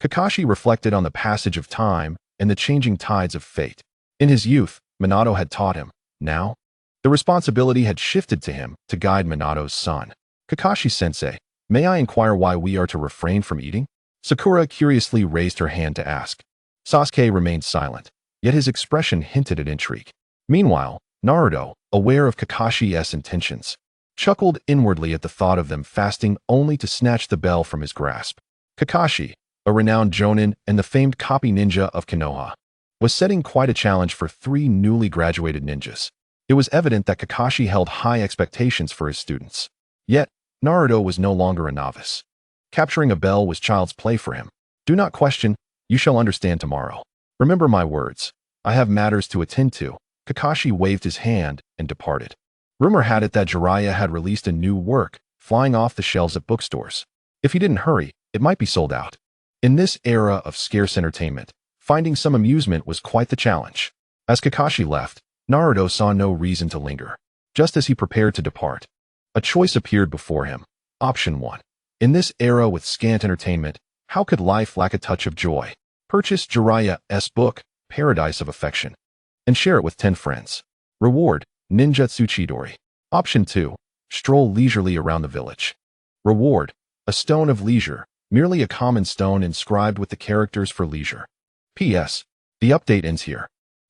Kakashi reflected on the passage of time and the changing tides of fate. In his youth, Minato had taught him. Now, the responsibility had shifted to him to guide Minato's son. Kakashi-sensei, may I inquire why we are to refrain from eating? Sakura curiously raised her hand to ask. Sasuke remained silent, yet his expression hinted at intrigue. Meanwhile, Naruto, aware of Kakashi's intentions, chuckled inwardly at the thought of them fasting only to snatch the bell from his grasp. Kakashi, a renowned jonin and the famed copy ninja of Konoha, was setting quite a challenge for 3 newly graduated ninjas. It was evident that Kakashi held high expectations for his students. Yet, Naruto was no longer a novice. Capturing a bell was child's play for him. Do not question, you shall understand tomorrow. Remember my words. I have matters to attend to. Kakashi waved his hand and departed. Rumor had it that Jiraiya had released a new work, flying off the shelves at bookstores. If he didn't hurry, it might be sold out. In this era of scarce entertainment, finding some amusement was quite the challenge. As Kakashi left, Naruto saw no reason to linger. Just as he prepared to depart, a choice appeared before him. Option 1. In this era with scant entertainment, how could life lack a touch of joy? Purchase Jiraiya's book, Paradise of Affection, and share it with 10 friends. Reward, Ninjutsu Chidori. Option 2. Stroll leisurely around the village. Reward, a stone of leisure, merely a common stone inscribed with the characters for leisure. P.S. The update ends here.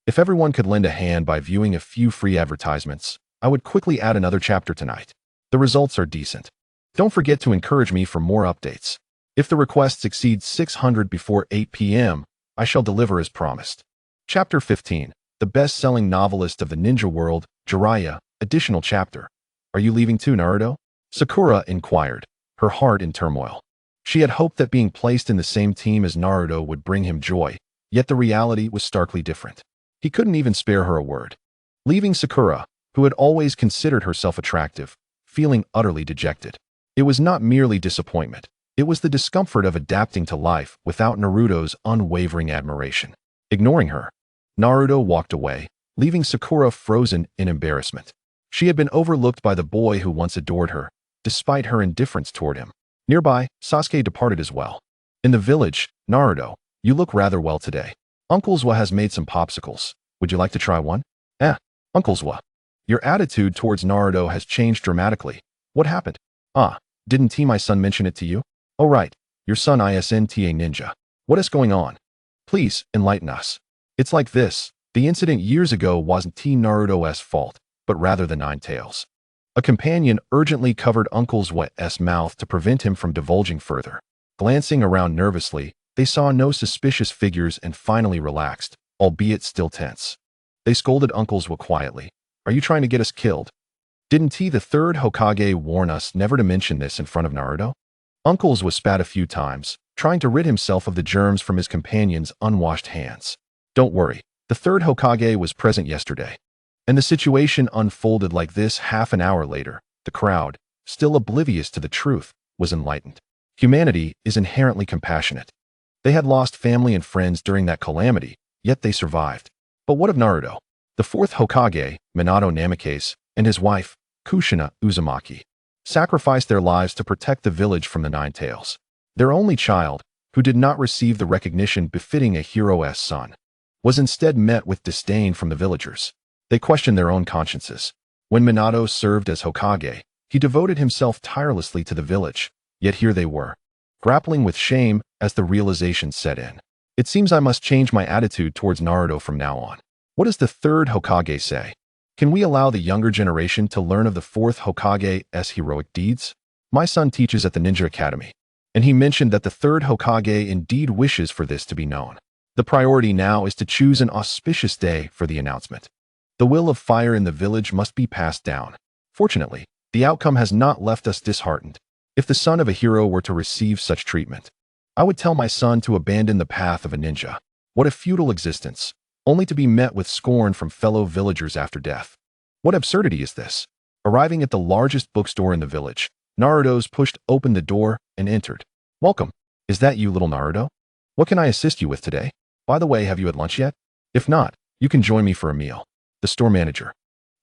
If everyone could lend a hand by viewing a few free advertisements, I would quickly add another chapter tonight. The results are decent. Don't forget to encourage me for more updates. If the requests exceed 600 before 8 p.m., I shall deliver as promised. Chapter 15. The best-selling novelist of the ninja world, Jiraiya, additional chapter. Are you leaving too, Naruto? Sakura inquired, her heart in turmoil. She had hoped that being placed in the same team as Naruto would bring him joy, yet the reality was starkly different. He couldn't even spare her a word. Leaving Sakura, who had always considered herself attractive, feeling utterly dejected. It was not merely disappointment. It was the discomfort of adapting to life without Naruto's unwavering admiration. Ignoring her, Naruto walked away, leaving Sakura frozen in embarrassment. She had been overlooked by the boy who once adored her, despite her indifference toward him. Nearby, Sasuke departed as well. In the village, Naruto, you look rather well today. Uncle Zwa has made some popsicles. Would you like to try one? Uncle Zwa. Your attitude towards Naruto has changed dramatically. What happened? Didn't my son mention it to you? Oh right, your son isn't a ninja. What is going on? Please, enlighten us. It's like this. The incident years ago wasn't Naruto's fault, but rather the Nine Tails. A companion urgently covered Uncle Zwa's mouth to prevent him from divulging further. Glancing around nervously, they saw no suspicious figures and finally relaxed, albeit still tense. They scolded Uncle Zwa quietly. Are you trying to get us killed? Didn't the third Hokage warn us never to mention this in front of Naruto? Uncle Zwa spat a few times, trying to rid himself of the germs from his companion's unwashed hands. Don't worry, the third Hokage was present yesterday. And the situation unfolded like this half an hour later. The crowd, still oblivious to the truth, was enlightened. Humanity is inherently compassionate. They had lost family and friends during that calamity, yet they survived. But what of Naruto? The fourth Hokage, Minato Namikaze, and his wife, Kushina Uzumaki, sacrificed their lives to protect the village from the Nine Tails. Their only child, who did not receive the recognition befitting a hero's son, was instead met with disdain from the villagers. They questioned their own consciences. When Minato served as Hokage, he devoted himself tirelessly to the village, yet here they were, grappling with shame as the realization set in. It seems I must change my attitude towards Naruto from now on. What does the third Hokage say? Can we allow the younger generation to learn of the fourth Hokage's heroic deeds? My son teaches at the Ninja Academy, and he mentioned that the third Hokage indeed wishes for this to be known. The priority now is to choose an auspicious day for the announcement. The will of fire in the village must be passed down. Fortunately, the outcome has not left us disheartened. If the son of a hero were to receive such treatment, I would tell my son to abandon the path of a ninja. What a futile existence, only to be met with scorn from fellow villagers after death. What absurdity is this? Arriving at the largest bookstore in the village, Naruto's pushed open the door and entered. Welcome. Is that you, little Naruto? What can I assist you with today? By the way, have you had lunch yet? If not, you can join me for a meal. The store manager,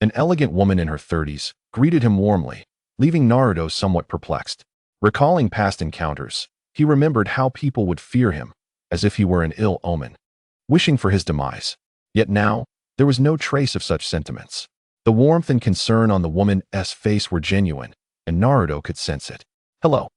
an elegant woman in her 30s, greeted him warmly, leaving Naruto somewhat perplexed. Recalling past encounters, he remembered how people would fear him, as if he were an ill omen, wishing for his demise. Yet now, there was no trace of such sentiments. The warmth and concern on the woman's face were genuine, and Naruto could sense it. Hello,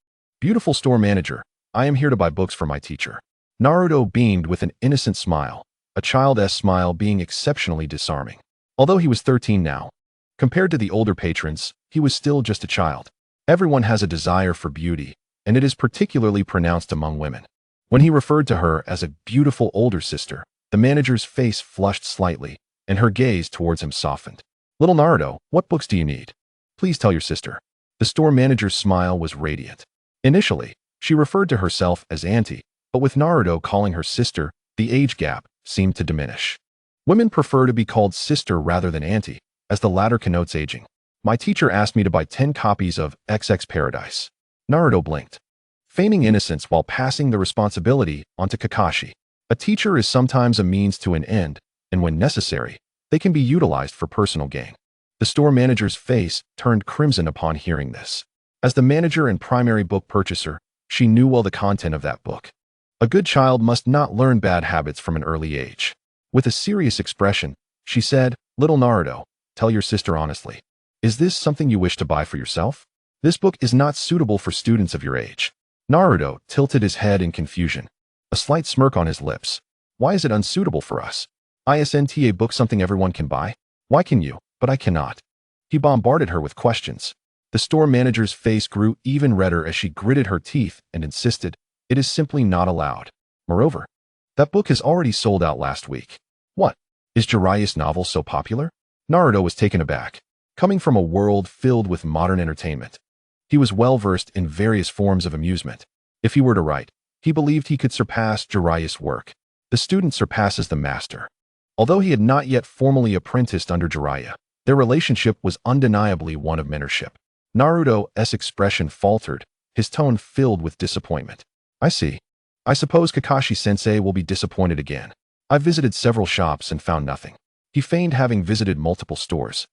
beautiful store manager. I am here to buy books for my teacher. Naruto beamed with an innocent smile, a child's smile being exceptionally disarming. Although he was 13 now, compared to the older patrons, he was still just a child. Everyone has a desire for beauty, and it is particularly pronounced among women. When he referred to her as a beautiful older sister, the manager's face flushed slightly, and her gaze towards him softened. Little Naruto, what books do you need? Please tell your sister. The store manager's smile was radiant. Initially, she referred to herself as auntie, but with Naruto calling her sister, the age gap seemed to diminish. Women prefer to be called sister rather than auntie, as the latter connotes aging. My teacher asked me to buy 10 copies of XX Paradise. Naruto blinked, feigning innocence while passing the responsibility onto Kakashi. A teacher is sometimes a means to an end, and when necessary, they can be utilized for personal gain. The store manager's face turned crimson upon hearing this. As the manager and primary book purchaser, she knew well the content of that book. A good child must not learn bad habits from an early age. With a serious expression, she said, Little Naruto, tell your sister honestly. Is this something you wish to buy for yourself? This book is not suitable for students of your age. Naruto tilted his head in confusion, a slight smirk on his lips. Why is it unsuitable for us? Isn't a book something everyone can buy? Why can you, but I cannot? He bombarded her with questions. The store manager's face grew even redder as she gritted her teeth and insisted, it is simply not allowed. Moreover, that book has already sold out last week. What? Is Jiraiya's novel so popular? Naruto was taken aback. Coming from a world filled with modern entertainment, he was well-versed in various forms of amusement. If he were to write, he believed he could surpass Jiraiya's work. The student surpasses the master. Although he had not yet formally apprenticed under Jiraiya, their relationship was undeniably one of mentorship. Naruto's expression faltered, his tone filled with disappointment. I see. I suppose Kakashi-sensei will be disappointed again. I've visited several shops and found nothing. He feigned having visited multiple stores,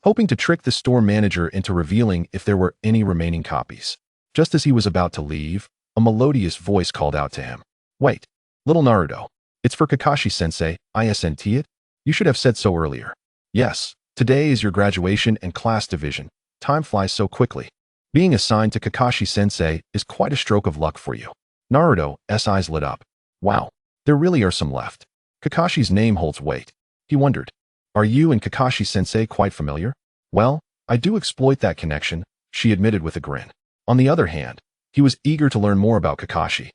hoping to trick the store manager into revealing if there were any remaining copies. Just as he was about to leave, a melodious voice called out to him. Wait, little Naruto. It's for Kakashi-sensei, isn't it? You should have said so earlier. Yes, today is your graduation and class division. Time flies so quickly. Being assigned to Kakashi-sensei is quite a stroke of luck for you. Naruto's eyes lit up. Wow, there really are some left. Kakashi's name holds weight. He wondered, are you and Kakashi-sensei quite familiar? Well, I do exploit that connection, she admitted with a grin. On the other hand, he was eager to learn more about Kakashi,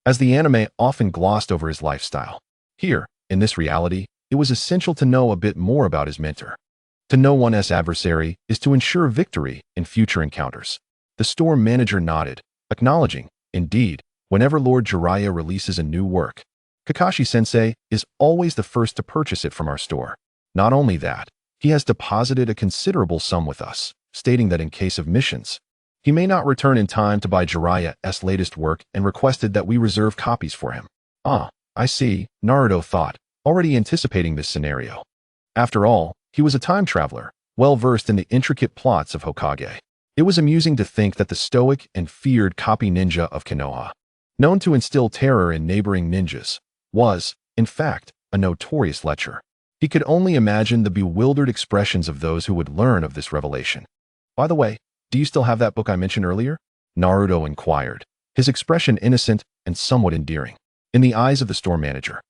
as the anime often glossed over his lifestyle. Here, in this reality, it was essential to know a bit more about his mentor. To know one's adversary is to ensure victory in future encounters. The store manager nodded, acknowledging, indeed, whenever Lord Jiraiya releases a new work, Kakashi-sensei is always the first to purchase it from our store. Not only that, he has deposited a considerable sum with us, stating that in case of missions, he may not return in time to buy Jiraiya's latest work and requested that we reserve copies for him. Ah, I see, Naruto thought, already anticipating this scenario. After all, he was a time traveler, well-versed in the intricate plots of Hokage. It was amusing to think that the stoic and feared copy ninja of Konoha, known to instill terror in neighboring ninjas, was, in fact, a notorious lecher. He could only imagine the bewildered expressions of those who would learn of this revelation. By the way, do you still have that book I mentioned earlier? Naruto inquired, his expression innocent and somewhat endearing. in the eyes of the store manager.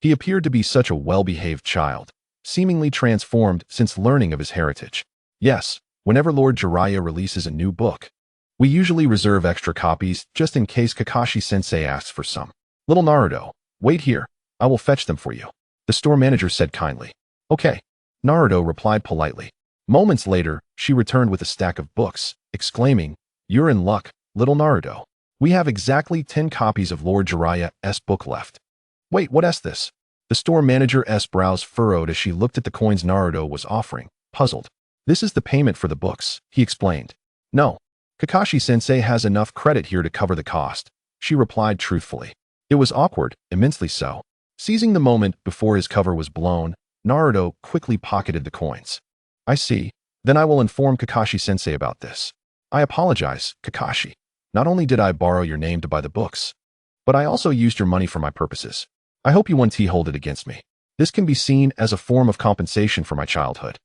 He appeared to be such a well-behaved child, seemingly transformed since learning of his heritage. Yes, whenever Lord Jiraiya releases a new book, we usually reserve extra copies just in case Kakashi-sensei asks for some. Little Naruto, wait here. I will fetch them for you, the store manager said kindly. Okay, Naruto replied politely. Moments later, she returned with a stack of books, exclaiming, "You're in luck, little Naruto. We have exactly 10 copies of Lord Jiraiya's book left." Wait, what's this? The store manager's brows furrowed as she looked at the coins Naruto was offering, puzzled. This is the payment for the books, he explained. No, Kakashi-sensei has enough credit here to cover the cost, she replied truthfully. It was awkward, immensely so. Seizing the moment before his cover was blown, Naruto quickly pocketed the coins. I see. Then I will inform Kakashi-sensei about this. I apologize, Kakashi. Not only did I borrow your name to buy the books, but I also used your money for my purposes. I hope you won't hold it against me. This can be seen as a form of compensation for my childhood.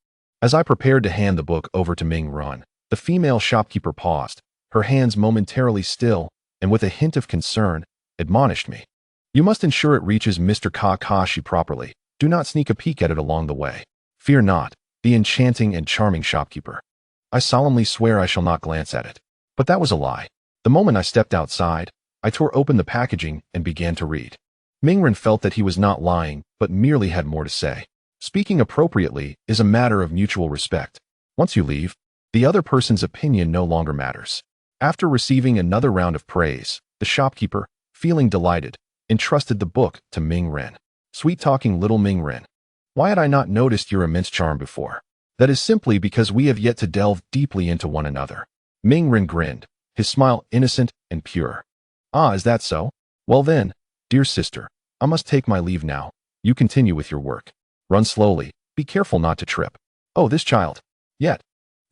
As I prepared to hand the book over to Ming-run, the female shopkeeper paused, her hands momentarily still, and with a hint of concern, admonished me. You must ensure it reaches Mr. Kakashi properly. Do not sneak a peek at it along the way. Fear not, the enchanting and charming shopkeeper. I solemnly swear I shall not glance at it. But that was a lie. The moment I stepped outside, I tore open the packaging and began to read. Ming-run felt that he was not lying, but merely had more to say. Speaking appropriately is a matter of mutual respect. Once you leave, the other person's opinion no longer matters. After receiving another round of praise, the shopkeeper, feeling delighted, entrusted the book to Ming-run. Sweet-talking little Ming-run. Why had I not noticed your immense charm before? That is simply because we have yet to delve deeply into one another. Ming-run grinned, his smile innocent and pure. Ah, is that so? Well then, dear sister, I must take my leave now. You continue with your work. Run slowly, be careful not to trip. Oh, this child. Yet,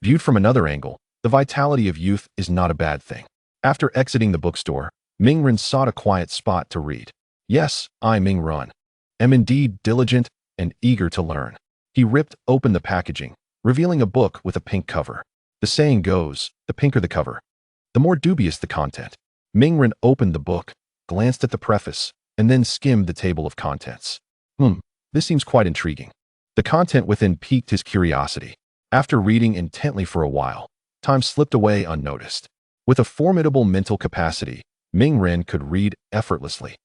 viewed from another angle, the vitality of youth is not a bad thing. After exiting the bookstore, Ming-run sought a quiet spot to read. Yes, I, Ming-run, am indeed diligent and eager to learn. He ripped open the packaging, revealing a book with a pink cover. The saying goes, the pinker the cover, the more dubious the content. Ming-run opened the book, glanced at the preface, and then skimmed the table of contents. This seems quite intriguing. The content within piqued his curiosity. After reading intently for a while, time slipped away unnoticed. With a formidable mental capacity, Ming-run could read effortlessly,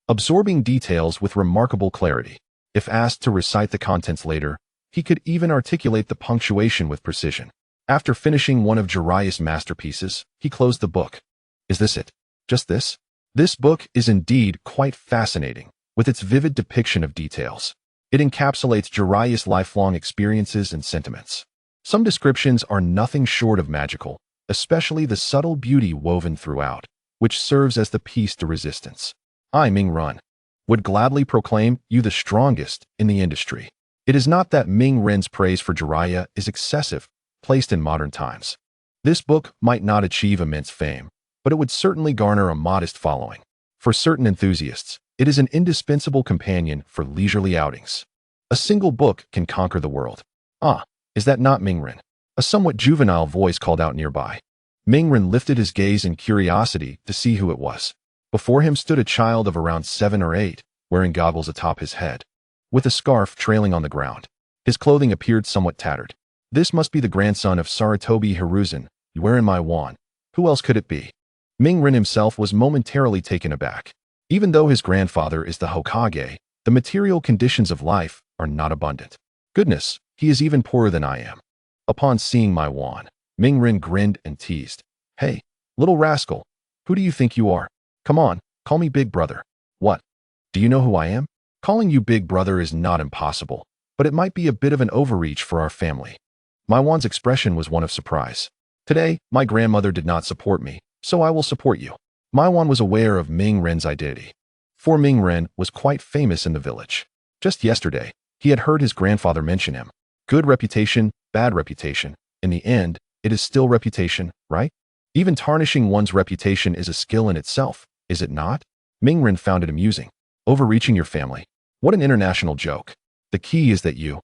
absorbing details with remarkable clarity. If asked to recite the contents later, he could even articulate the punctuation with precision. After finishing one of Jiraiya's masterpieces, he closed the book. Is this it? Just this? This book is indeed quite fascinating, with its vivid depiction of details. It encapsulates Jiraiya's lifelong experiences and sentiments. Some descriptions are nothing short of magical, especially the subtle beauty woven throughout, which serves as the piece de resistance. I, Ming-run, would gladly proclaim you the strongest in the industry. It is not that Ming-run's praise for Jiraiya is excessive, placed in modern times. This book might not achieve immense fame, but it would certainly garner a modest following. For certain enthusiasts, it is an indispensable companion for leisurely outings. A single book can conquer the world. Ah, is that not Ming-run? A somewhat juvenile voice called out nearby. Ming-run lifted his gaze in curiosity to see who it was. Before him stood a child of around 7 or 8, wearing goggles atop his head, with a scarf trailing on the ground. His clothing appeared somewhat tattered. This must be the grandson of Sarutobi Hiruzen, wherein my wand. Who else could it be? Ming-run himself was momentarily taken aback. Even though his grandfather is the Hokage, the material conditions of life are not abundant. Goodness, he is even poorer than I am. Upon seeing my wand, Ming-run grinned and teased. Hey, little rascal, who do you think you are? Come on, call me Big Brother. What? Do you know who I am? Calling you Big Brother is not impossible, but it might be a bit of an overreach for our family. My wand's expression was one of surprise. Today, my grandmother did not support me, so I will support you. Maiwan was aware of Ming-run's identity, for Ming-run was quite famous in the village. Just yesterday, he had heard his grandfather mention him. Good reputation, bad reputation. In the end, it is still reputation, right? Even tarnishing one's reputation is a skill in itself, is it not? Ming-run found it amusing. Overreaching your family. What an international joke. The key is that you,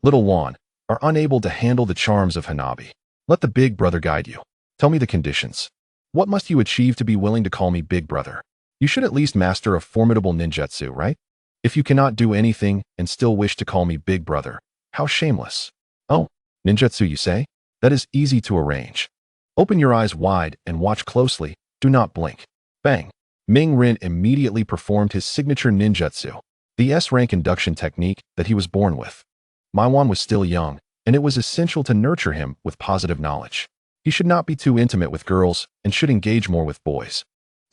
little Wan, are unable to handle the charms of Hanabi. Let the Big Brother guide you. Tell me the conditions. What must you achieve to be willing to call me Big Brother? You should at least master a formidable ninjutsu, right? If you cannot do anything and still wish to call me big brother, how shameless. Oh, ninjutsu you say? That is easy to arrange. Open your eyes wide and watch closely. Do not blink. Bang. Ming Rin immediately performed his signature ninjutsu, the S-rank induction technique that he was born with. Maiwan was still young, and it was essential to nurture him with positive knowledge. He should not be too intimate with girls and should engage more with boys.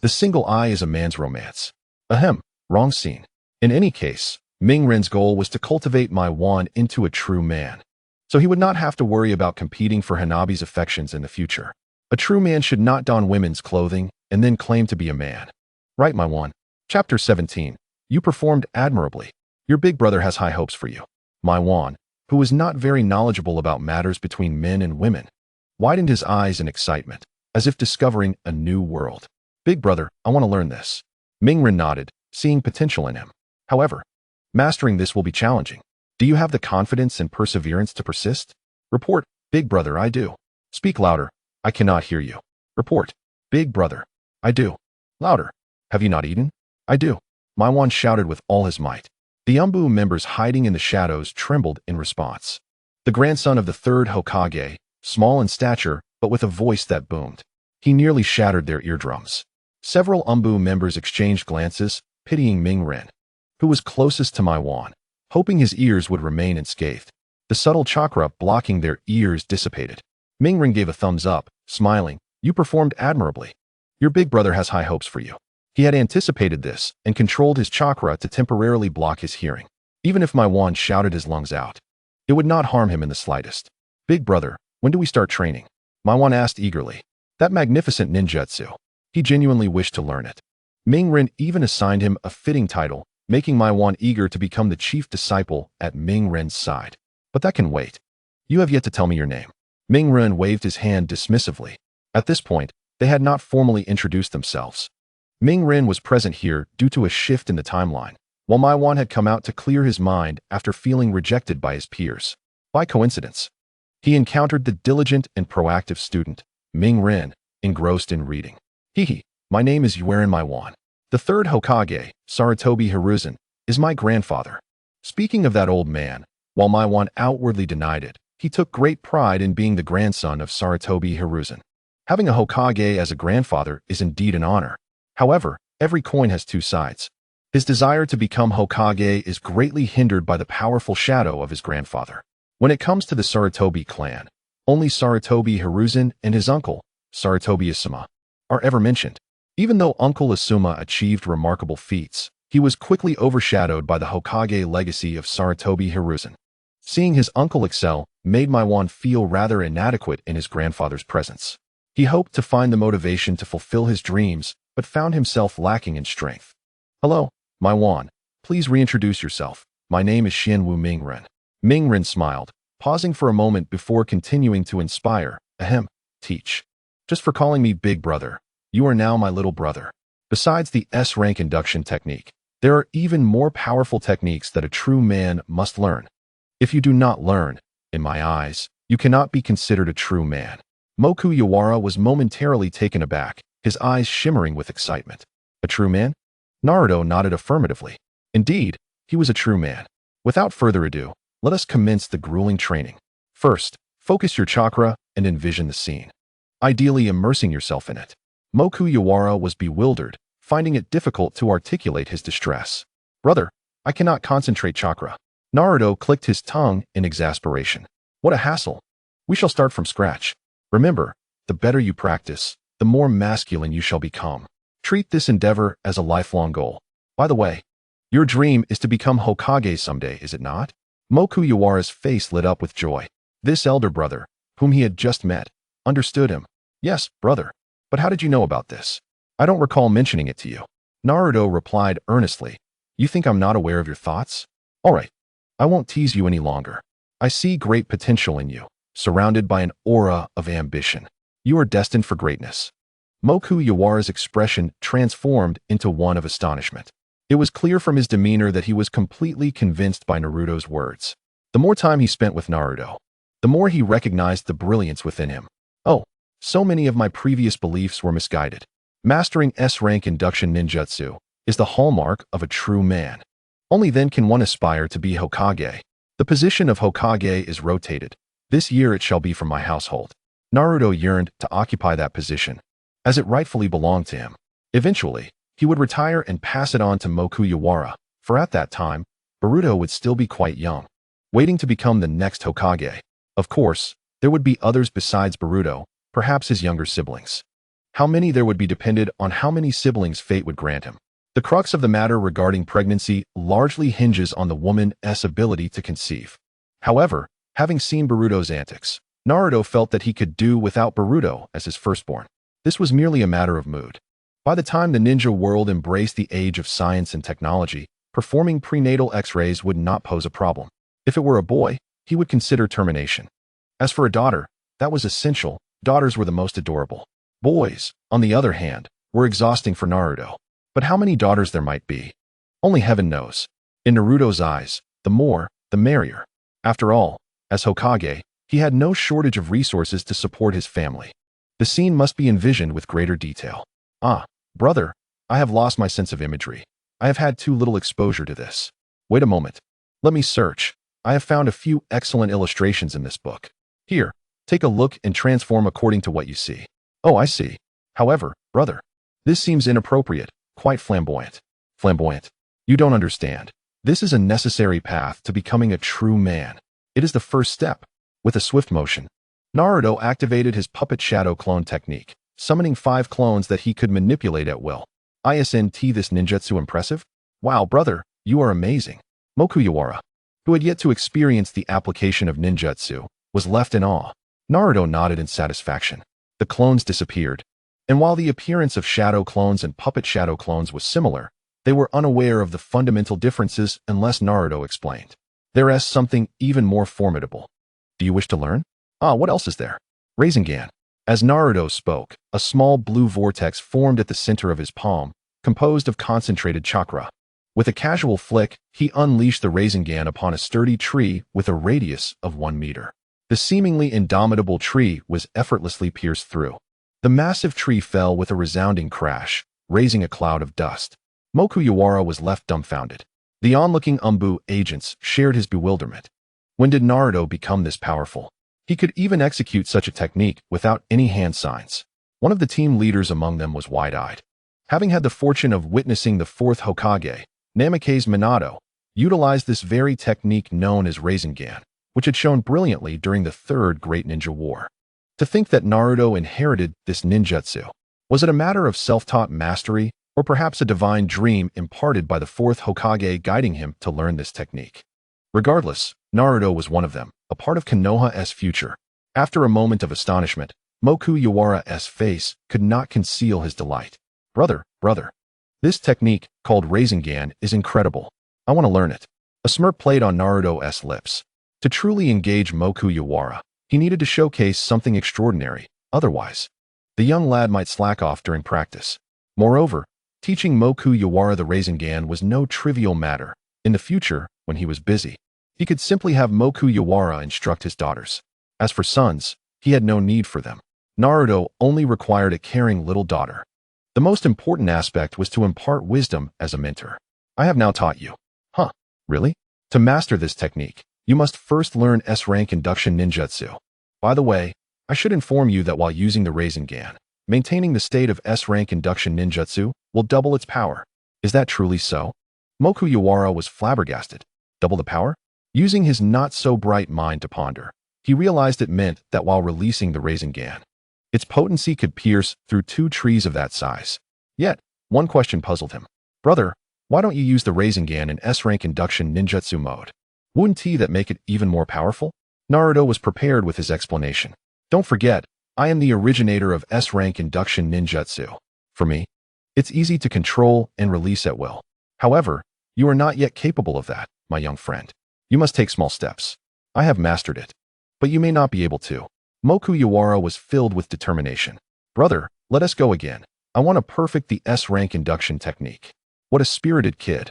The single eye is a man's romance. Ahem, wrong scene. In any case, Ming Rin's goal was to cultivate Maiwan into a true man, so he would not have to worry about competing for Hanabi's affections in the future. A true man should not don women's clothing and then claim to be a man. Right, Maiwan? Chapter 17. You performed admirably. Your big brother has high hopes for you. Maiwan, who was not very knowledgeable about matters between men and women, widened his eyes in excitement, as if discovering a new world. Big brother, I want to learn this. Ming Rin nodded, seeing potential in him. However, mastering this will be challenging. Do you have the confidence and perseverance to persist? Report, big brother, I do. Speak louder. I cannot hear you. Report, big brother. I do. Louder. Have you not eaten? I do. Maiwan shouted with all his might. The Anbu members hiding in the shadows trembled in response. The grandson of the third Hokage, small in stature but with a voice that boomed. He nearly shattered their eardrums. Several Anbu members exchanged glances, pitying Ming Rin, who was closest to Maiwan, hoping his ears would remain unscathed. The subtle chakra blocking their ears dissipated. Ming Rin gave a thumbs up, smiling. You performed admirably. Your big brother has high hopes for you. He had anticipated this and controlled his chakra to temporarily block his hearing. Even if Maiwan shouted his lungs out, it would not harm him in the slightest. Big brother, when do we start training? Maiwan asked eagerly. That magnificent ninjutsu. He genuinely wished to learn it. Ming Rin even assigned him a fitting title, making Maiwan eager to become the chief disciple at Ming Rin's side. But that can wait. You have yet to tell me your name. Ming Rin waved his hand dismissively. At this point, they had not formally introduced themselves. Ming Rin was present here due to a shift in the timeline, while Maiwan had come out to clear his mind after feeling rejected by his peers. By coincidence, he encountered the diligent and proactive student, Ming Rin, engrossed in reading. Hehe, my name is Yuerin Maiwan. The third Hokage, Sarutobi Hiruzen, is my grandfather. Speaking of that old man, while Maiwan outwardly denied it, he took great pride in being the grandson of Sarutobi Hiruzen. Having a Hokage as a grandfather is indeed an honor. However, every coin has two sides. His desire to become Hokage is greatly hindered by the powerful shadow of his grandfather. When it comes to the Sarutobi clan, only Sarutobi Hiruzen and his uncle, Sarutobi Asuma, are ever mentioned. Even though Uncle Asuma achieved remarkable feats, he was quickly overshadowed by the Hokage legacy of Sarutobi Hiruzen. Seeing his uncle excel made Maiwan feel rather inadequate in his grandfather's presence. He hoped to find the motivation to fulfill his dreams, but found himself lacking in strength. Hello, Maiwan. Please reintroduce yourself. My name is Xianwu Ming Rin. Ming Rin smiled, pausing for a moment before continuing to inspire. Ahem, teach. Just for calling me big brother, you are now my little brother. Besides the S-rank induction technique, there are even more powerful techniques that a true man must learn. If you do not learn, in my eyes, you cannot be considered a true man. Moku Yawara was momentarily taken aback, his eyes shimmering with excitement. A true man? Naruto nodded affirmatively. Indeed, he was a true man. Without further ado, let us commence the grueling training. First, focus your chakra and envision the scene, ideally immersing yourself in it. Moku Yawara was bewildered, finding it difficult to articulate his distress. Brother, I cannot concentrate chakra. Naruto clicked his tongue in exasperation. What a hassle. We shall start from scratch. Remember, the better you practice, the more masculine you shall become. Treat this endeavor as a lifelong goal. By the way, your dream is to become Hokage someday, is it not? Moku Yawara's face lit up with joy. This elder brother, whom he had just met, understood him. Yes, brother. But how did you know about this? I don't recall mentioning it to you. Naruto replied earnestly. You think I'm not aware of your thoughts? All right. I won't tease you any longer. I see great potential in you, surrounded by an aura of ambition. You are destined for greatness. Moku Yawara's expression transformed into one of astonishment. It was clear from his demeanor that he was completely convinced by Naruto's words. The more time he spent with Naruto, the more he recognized the brilliance within him. Oh, so many of my previous beliefs were misguided. Mastering S-rank induction ninjutsu is the hallmark of a true man. Only then can one aspire to be Hokage. The position of Hokage is rotated. This year it shall be from my household. Naruto yearned to occupy that position, as it rightfully belonged to him. Eventually, he would retire and pass it on to Mokuyiwara, for at that time, Boruto would still be quite young, waiting to become the next Hokage. Of course, there would be others besides Boruto, perhaps his younger siblings. How many there would be depended on how many siblings fate would grant him. The crux of the matter regarding pregnancy largely hinges on the woman's ability to conceive. However, having seen Boruto's antics, Naruto felt that he could do without Boruto as his firstborn. This was merely a matter of mood. By the time the ninja world embraced the age of science and technology, performing prenatal X-rays would not pose a problem. If it were a boy, he would consider termination. As for a daughter, that was essential. Daughters were the most adorable. Boys, on the other hand, were exhausting for Naruto. But how many daughters there might be? Only heaven knows. In Naruto's eyes, the more, the merrier. After all, as Hokage, he had no shortage of resources to support his family. The scene must be envisioned with greater detail. Ah, brother, I have lost my sense of imagery. I have had too little exposure to this. Wait a moment. Let me search. I have found a few excellent illustrations in this book. Here, take a look and transform according to what you see. Oh, I see. However, brother, this seems inappropriate, quite flamboyant. Flamboyant. You don't understand. This is a necessary path to becoming a true man. It is the first step. With a swift motion, Naruto activated his puppet shadow clone technique, summoning 5 clones that he could manipulate at will. Isn't this ninjutsu impressive? Wow, brother, you are amazing. Mokuyiwara, who had yet to experience the application of ninjutsu, was left in awe. Naruto nodded in satisfaction. The clones disappeared, and while the appearance of shadow clones and puppet shadow clones was similar, they were unaware of the fundamental differences unless Naruto explained. There is something even more formidable. Do you wish to learn? Ah, what else is there? Rinnegan. As Naruto spoke, a small blue vortex formed at the center of his palm, composed of concentrated chakra. With a casual flick, he unleashed the Rinnegan upon a sturdy tree with a radius of 1 meter. The seemingly indomitable tree was effortlessly pierced through. The massive tree fell with a resounding crash, raising a cloud of dust. Mokuyiwara was left dumbfounded. The onlooking Anbu agents shared his bewilderment. When did Naruto become this powerful? He could even execute such a technique without any hand signs. One of the team leaders among them was wide-eyed. Having had the fortune of witnessing the 4th Hokage, Namikaze Minato, utilized this very technique known as Rinnegan, which had shown brilliantly during the 3rd Great Ninja War. To think that Naruto inherited this ninjutsu. Was it a matter of self-taught mastery, or perhaps a divine dream imparted by the 4th Hokage guiding him to learn this technique? Regardless, Naruto was one of them, a part of Konoha's future. After a moment of astonishment, Mokuyiwara's face could not conceal his delight. Brother, this technique, called Rinnegan, is incredible. I want to learn it. A smirk played on Naruto's lips. To truly engage Mokuyiwara, he needed to showcase something extraordinary, otherwise, the young lad might slack off during practice. Moreover, teaching Mokuyiwara the Rinnegan was no trivial matter. In the future, when he was busy, he could simply have Mokuyiwara instruct his daughters. As for sons, he had no need for them. Naruto only required a caring little daughter. The most important aspect was to impart wisdom as a mentor. I have now taught you. Huh, really? To master this technique, you must first learn S-rank induction ninjutsu. By the way, I should inform you that while using the Rinnegan, maintaining the state of S-rank induction ninjutsu will double its power. Is that truly so? Mokuyiwara was flabbergasted. Double the power? Using his not-so-bright mind to ponder, he realized it meant that while releasing the Rinnegan, its potency could pierce through 2 trees of that size. Yet, one question puzzled him. Brother, why don't you use the Rinnegan in S-rank induction ninjutsu mode? Wouldn't that make it even more powerful? Naruto was prepared with his explanation. Don't forget, I am the originator of S-rank induction ninjutsu. For me, it's easy to control and release at will. However, you are not yet capable of that, my young friend. You must take small steps. I have mastered it, but you may not be able to. Mokuyiwara was filled with determination. Brother, let us go again. I want to perfect the S-rank induction technique. What a spirited kid.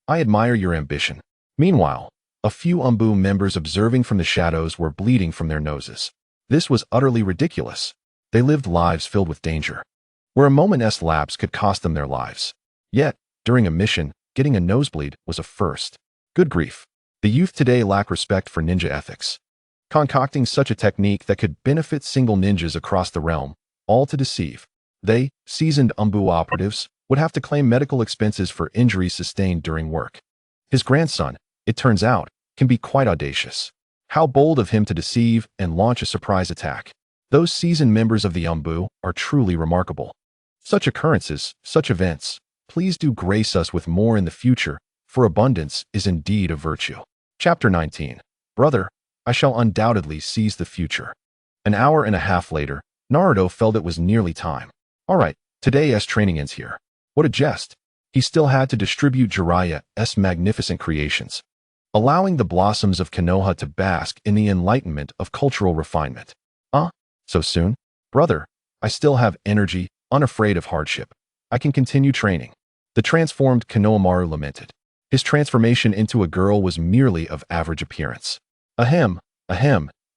I admire your ambition. Meanwhile, a few Anbu members observing from the shadows were bleeding from their noses. This was utterly ridiculous. They lived lives filled with danger. where a moment's lapse could cost them their lives. Yet, during a mission, getting a nosebleed was a first. Good grief. The youth today lack respect for ninja ethics. Concocting such a technique that could benefit single ninjas across the realm, all to deceive. They, seasoned Anbu operatives, would have to claim medical expenses for injuries sustained during work. His grandson, it turns out, can be quite audacious. How bold of him to deceive and launch a surprise attack. Those seasoned members of the Anbu are truly remarkable. Such occurrences, such events, please do grace us with more in the future, for abundance is indeed a virtue. Chapter 19. Brother, I shall undoubtedly seize the future. An hour and a half later, Naruto felt it was nearly time. Alright, today's training ends here. What a jest. He still had to distribute Jiraiya's magnificent creations, allowing the blossoms of Konoha to bask in the enlightenment of cultural refinement. So soon? Brother, I still have energy, unafraid of hardship. I can continue training. The transformed Konohamaru lamented. His transformation into a girl was merely of average appearance. Ahem,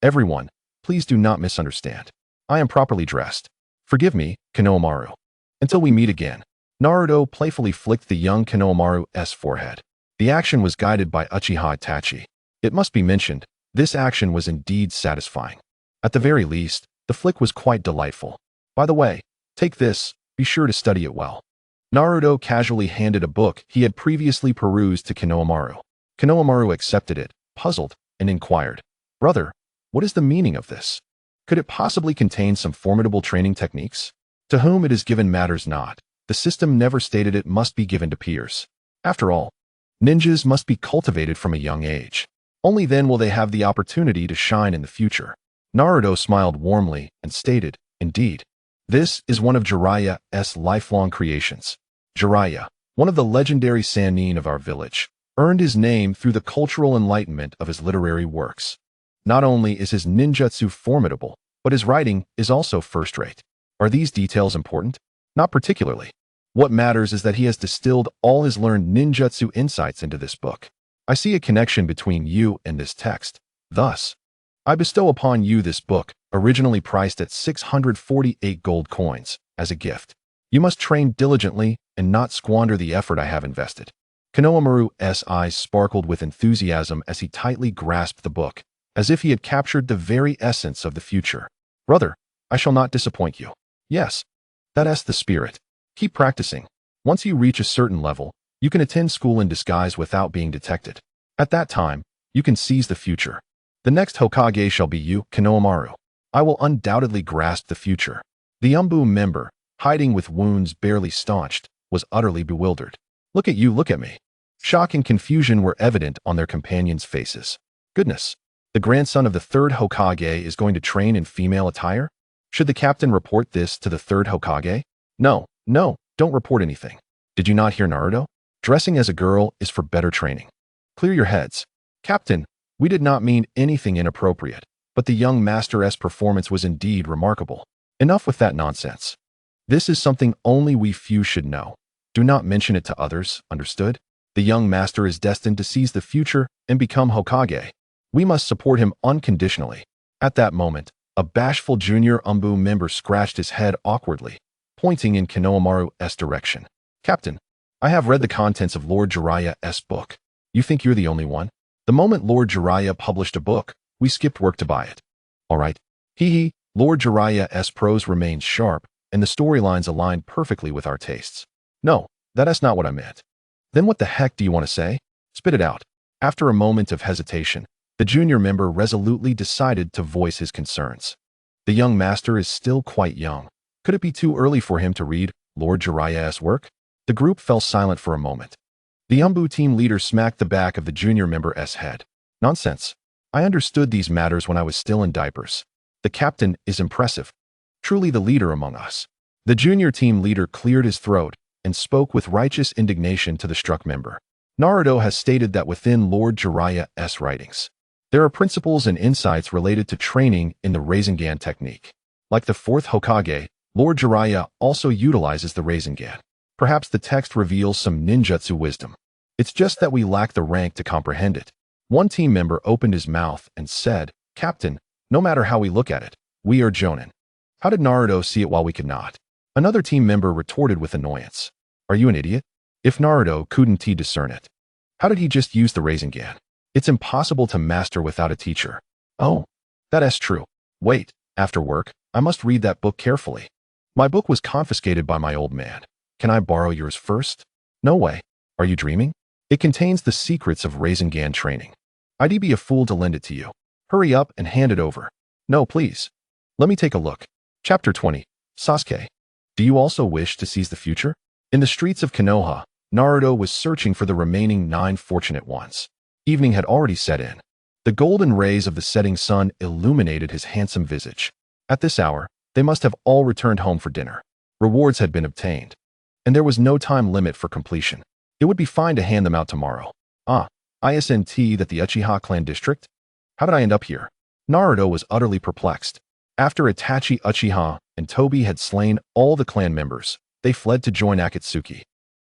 everyone, please do not misunderstand. I am properly dressed. Forgive me, Konohamaru. Until we meet again. Naruto playfully flicked the young Konohamaru's forehead. The action was guided by Uchiha Itachi. It must be mentioned, this action was indeed satisfying. At the very least, the flick was quite delightful. By the way, take this, be sure to study it well. Naruto casually handed a book he had previously perused to Konohamaru. Konohamaru accepted it, puzzled, and inquired, Brother, what is the meaning of this? Could it possibly contain some formidable training techniques? To whom it is given matters not. The system never stated it must be given to peers. After all, ninjas must be cultivated from a young age. Only then will they have the opportunity to shine in the future. Naruto smiled warmly and stated, Indeed. This is one of Jiraiya's lifelong creations. Jiraiya, one of the legendary sanin of our village, earned his name through the cultural enlightenment of his literary works. Not only is his ninjutsu formidable, but his writing is also first-rate. Are these details important? Not particularly. What matters is that he has distilled all his learned ninjutsu insights into this book. I see a connection between you and this text. Thus, I bestow upon you this book, originally priced at 648 gold coins, as a gift. You must train diligently and not squander the effort I have invested. Konohamaru's eyes sparkled with enthusiasm as he tightly grasped the book, as if he had captured the very essence of the future. Brother, I shall not disappoint you. Yes, that's the spirit. Keep practicing. Once you reach a certain level, you can attend school in disguise without being detected. At that time, you can seize the future. The next Hokage shall be you, Konohamaru. I will undoubtedly grasp the future. The Anbu member, hiding with wounds barely staunched, was utterly bewildered. Look at you, look at me. Shock and confusion were evident on their companions' faces. Goodness, the grandson of the third Hokage is going to train in female attire? Should the captain report this to the third Hokage? No, don't report anything. Did you not hear Naruto? Dressing as a girl is for better training. Clear your heads. Captain, we did not mean anything inappropriate, but the young master's performance was indeed remarkable. Enough with that nonsense. This is something only we few should know. Do not mention it to others, understood? The young master is destined to seize the future and become Hokage. We must support him unconditionally. At that moment, a bashful junior Anbu member scratched his head awkwardly, pointing in Konohamaru's direction. Captain, I have read the contents of Lord Jiraiya's book. You think you're the only one? The moment Lord Jiraiya published a book, we skipped work to buy it. All right. Lord Jiraiya's prose remains sharp, and the storylines align perfectly with our tastes. No, that's not what I meant. Then what the heck do you want to say? Spit it out. After a moment of hesitation, the junior member resolutely decided to voice his concerns. The young master is still quite young. Could it be too early for him to read Lord Jiraiya's work? The group fell silent for a moment. The Anbu team leader smacked the back of the junior member's head. Nonsense. I understood these matters when I was still in diapers. The captain is impressive. Truly the leader among us. The junior team leader cleared his throat and spoke with righteous indignation to the struck member. Naruto has stated that within Lord Jiraiya's writings, there are principles and insights related to training in the Rinnegan technique. Like the fourth Hokage, Lord Jiraiya also utilizes the Rinnegan. Perhaps the text reveals some ninjutsu wisdom. It's just that we lack the rank to comprehend it. One team member opened his mouth and said, Captain, no matter how we look at it, we are Jonin. How did Naruto see it while we could not? Another team member retorted with annoyance. Are you an idiot? If Naruto couldn't discern it, how did he just use the Rinnegan? It's impossible to master without a teacher. Oh, that's true. Wait, after work, I must read that book carefully. My book was confiscated by my old man. Can I borrow yours first? No way. Are you dreaming? It contains the secrets of Rinnegan training. I'd be a fool to lend it to you. Hurry up and hand it over. No, please. Let me take a look. Chapter 20. Sasuke. Do you also wish to seize the future? In the streets of Konoha, Naruto was searching for the remaining 9 fortunate ones. Evening had already set in. The golden rays of the setting sun illuminated his handsome visage. At this hour, they must have all returned home for dinner. Rewards had been obtained, and there was no time limit for completion. It would be fine to hand them out tomorrow. Isn't that the Uchiha clan district? How did I end up here? Naruto was utterly perplexed. After Itachi Uchiha and Tobi had slain all the clan members, they fled to join Akatsuki,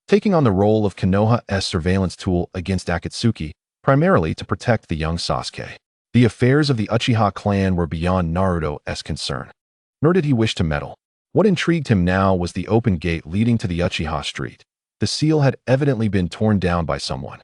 taking on the role of Konoha's surveillance tool against Akatsuki, primarily to protect the young Sasuke. The affairs of the Uchiha clan were beyond Naruto's concern, nor did he wish to meddle. What intrigued him now was the open gate leading to the Uchiha street. The seal had evidently been torn down by someone.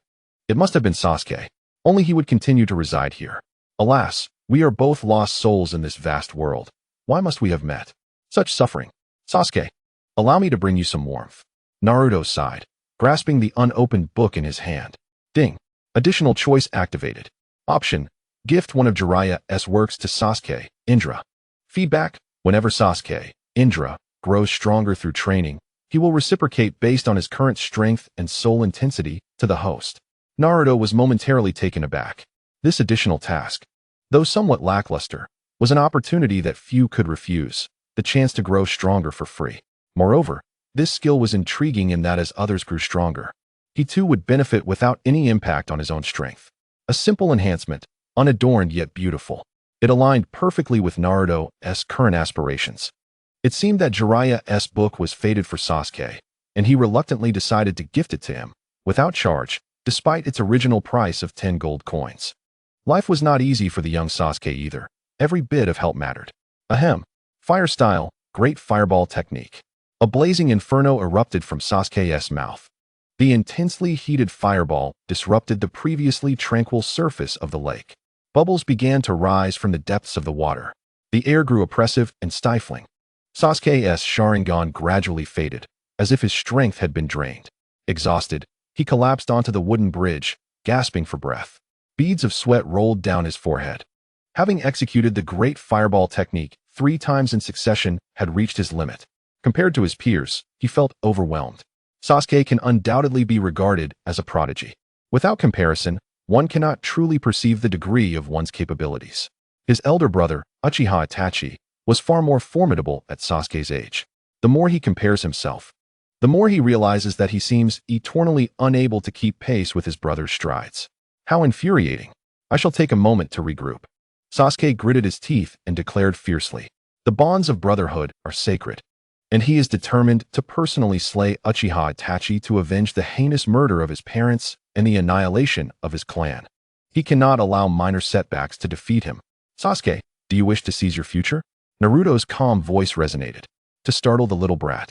It must have been Sasuke. Only he would continue to reside here. Alas, we are both lost souls in this vast world. Why must we have met? Such suffering. Sasuke, allow me to bring you some warmth. Naruto sighed, grasping the unopened book in his hand. Ding. Additional choice activated. Option. Gift one of Jiraiya's works to Sasuke, Indra. Feedback. Whenever Sasuke, Indra, grows stronger through training, he will reciprocate based on his current strength and soul intensity to the host. Naruto was momentarily taken aback. This additional task, though somewhat lackluster, was an opportunity that few could refuse, the chance to grow stronger for free. Moreover, this skill was intriguing in that as others grew stronger, he too would benefit without any impact on his own strength. A simple enhancement, unadorned yet beautiful. It aligned perfectly with Naruto's current aspirations. It seemed that Jiraiya's book was fated for Sasuke, and he reluctantly decided to gift it to him, without charge, despite its original price of 10 gold coins. Life was not easy for the young Sasuke either. Every bit of help mattered. Ahem. Fire style, great fireball technique. A blazing inferno erupted from Sasuke's mouth. The intensely heated fireball disrupted the previously tranquil surface of the lake. Bubbles began to rise from the depths of the water. The air grew oppressive and stifling. Sasuke's Sharingan gradually faded, as if his strength had been drained. Exhausted, he collapsed onto the wooden bridge, gasping for breath. Beads of sweat rolled down his forehead. Having executed the great fireball technique 3 times in succession had reached his limit. Compared to his peers, he felt overwhelmed. Sasuke can undoubtedly be regarded as a prodigy. Without comparison, one cannot truly perceive the degree of one's capabilities. His elder brother, Uchiha Itachi, was far more formidable at Sasuke's age. The more he compares himself, the more he realizes that he seems eternally unable to keep pace with his brother's strides. How infuriating. I shall take a moment to regroup. Sasuke gritted his teeth and declared fiercely, the bonds of brotherhood are sacred, and he is determined to personally slay Uchiha Itachi to avenge the heinous murder of his parents and the annihilation of his clan. He cannot allow minor setbacks to defeat him. Sasuke, do you wish to seize your future? Naruto's calm voice resonated, to startle the little brat.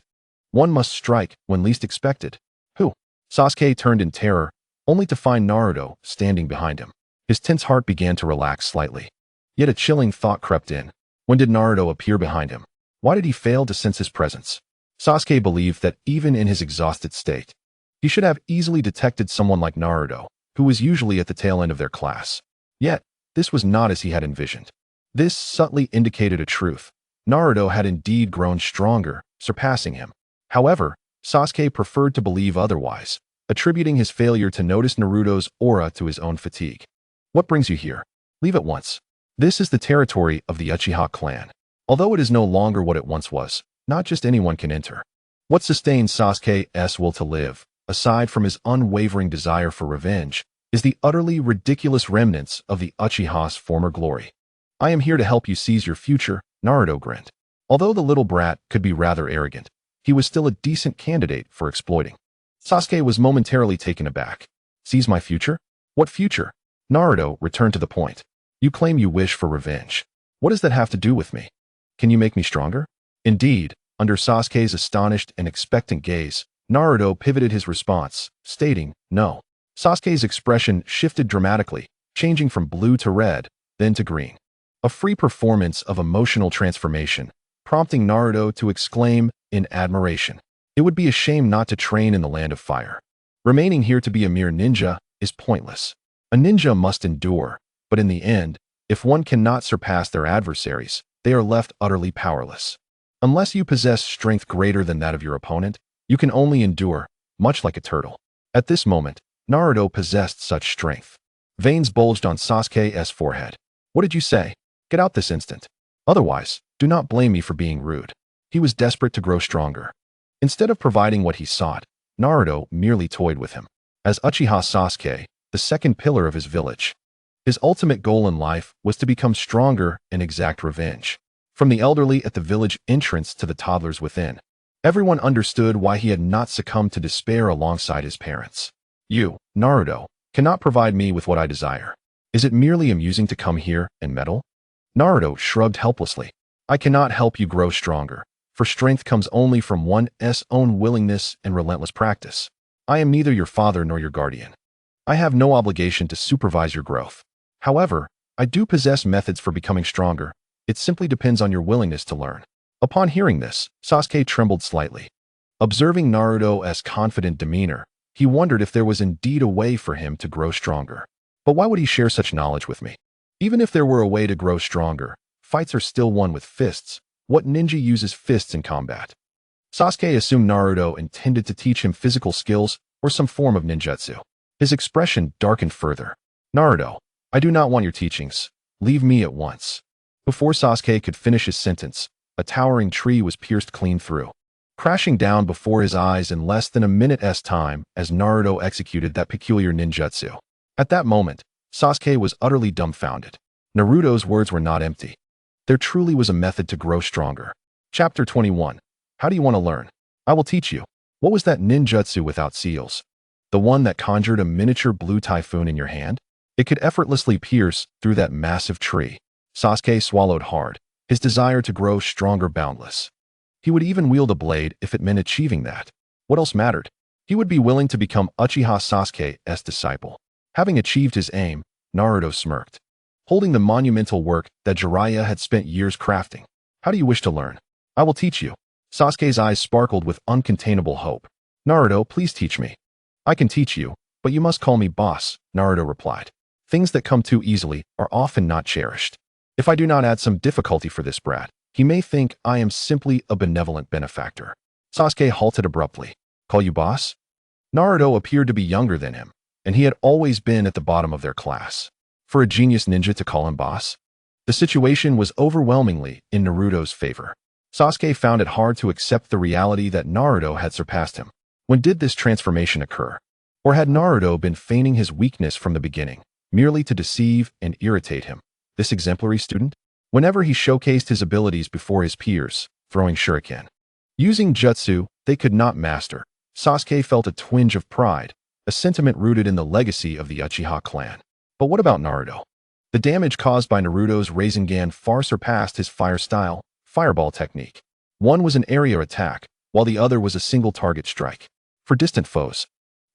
One must strike when least expected. Who? Sasuke turned in terror, only to find Naruto standing behind him. His tense heart began to relax slightly. Yet a chilling thought crept in. When did Naruto appear behind him? Why did he fail to sense his presence? Sasuke believed that even in his exhausted state, he should have easily detected someone like Naruto, who was usually at the tail end of their class. Yet, this was not as he had envisioned. This subtly indicated a truth. Naruto had indeed grown stronger, surpassing him. However, Sasuke preferred to believe otherwise, attributing his failure to notice Naruto's aura to his own fatigue. What brings you here? Leave at once. This is the territory of the Uchiha clan. Although it is no longer what it once was, not just anyone can enter. What sustains Sasuke's will to live, aside from his unwavering desire for revenge, is the utterly ridiculous remnants of the Uchiha's former glory. I am here to help you seize your future, Naruto grinned. Although the little brat could be rather arrogant, he was still a decent candidate for exploiting. Sasuke was momentarily taken aback. Seize my future? What future? Naruto returned to the point. You claim you wish for revenge. What does that have to do with me? Can you make me stronger? Indeed, Under Sasuke's astonished and expectant gaze, Naruto pivoted his response, stating, "No." Sasuke's expression shifted dramatically, changing from blue to red, then to green. A free performance of emotional transformation, prompting Naruto to exclaim in admiration, "It would be a shame not to train in the land of fire. Remaining here to be a mere ninja is pointless. A ninja must endure, but in the end, if one cannot surpass their adversaries, they are left utterly powerless. Unless you possess strength greater than that of your opponent, you can only endure, much like a turtle." At this moment, Naruto possessed such strength. Veins bulged on Sasuke's forehead. "What did you say? Get out this instant. Otherwise, do not blame me for being rude." He was desperate to grow stronger. Instead of providing what he sought, Naruto merely toyed with him. As Uchiha Sasuke, the second pillar of his village, his ultimate goal in life was to become stronger and exact revenge. From the elderly at the village entrance to the toddlers within, everyone understood why he had not succumbed to despair alongside his parents. "You, Naruto, cannot provide me with what I desire. Is it merely amusing to come here and meddle?" Naruto shrugged helplessly. "I cannot help you grow stronger, for strength comes only from one's own willingness and relentless practice. I am neither your father nor your guardian. I have no obligation to supervise your growth. However, I do possess methods for becoming stronger. It simply depends on your willingness to learn." Upon hearing this, Sasuke trembled slightly. Observing Naruto's confident demeanor, he wondered if there was indeed a way for him to grow stronger. But why would he share such knowledge with me? Even if there were a way to grow stronger, fights are still won with fists. What ninja uses fists in combat? Sasuke assumed Naruto intended to teach him physical skills or some form of ninjutsu. His expression darkened further. "Naruto, I do not want your teachings. Leave me at once." Before Sasuke could finish his sentence, a towering tree was pierced clean through, crashing down before his eyes in less than a minute's time as Naruto executed that peculiar ninjutsu. At that moment, Sasuke was utterly dumbfounded. Naruto's words were not empty. There truly was a method to grow stronger. Chapter 21. How do you want to learn? I will teach you. What was that ninjutsu without seals? The one that conjured a miniature blue typhoon in your hand? It could effortlessly pierce through that massive tree. Sasuke swallowed hard, his desire to grow stronger boundless. He would even wield a blade if it meant achieving that. What else mattered? He would be willing to become Uchiha Sasuke's disciple. Having achieved his aim, Naruto smirked, holding the monumental work that Jiraiya had spent years crafting. "How do you wish to learn? I will teach you." Sasuke's eyes sparkled with uncontainable hope. "Naruto, please teach me." "I can teach you, but you must call me boss," Naruto replied. "Things that come too easily are often not cherished. If I do not add some difficulty for this brat, he may think I am simply a benevolent benefactor." Sasuke halted abruptly. "Call you boss?" Naruto appeared to be younger than him, and he had always been at the bottom of their class. For a genius ninja to call him boss? The situation was overwhelmingly in Naruto's favor. Sasuke found it hard to accept the reality that Naruto had surpassed him. When did this transformation occur? Or had Naruto been feigning his weakness from the beginning, merely to deceive and irritate him? This exemplary student? Whenever he showcased his abilities before his peers, throwing shuriken, using jutsu they could not master, Sasuke felt a twinge of pride, a sentiment rooted in the legacy of the Uchiha clan. But what about Naruto? The damage caused by Naruto's Rinnegan far surpassed his fire-style, fireball technique. One was an area attack, while the other was a single target strike. For distant foes,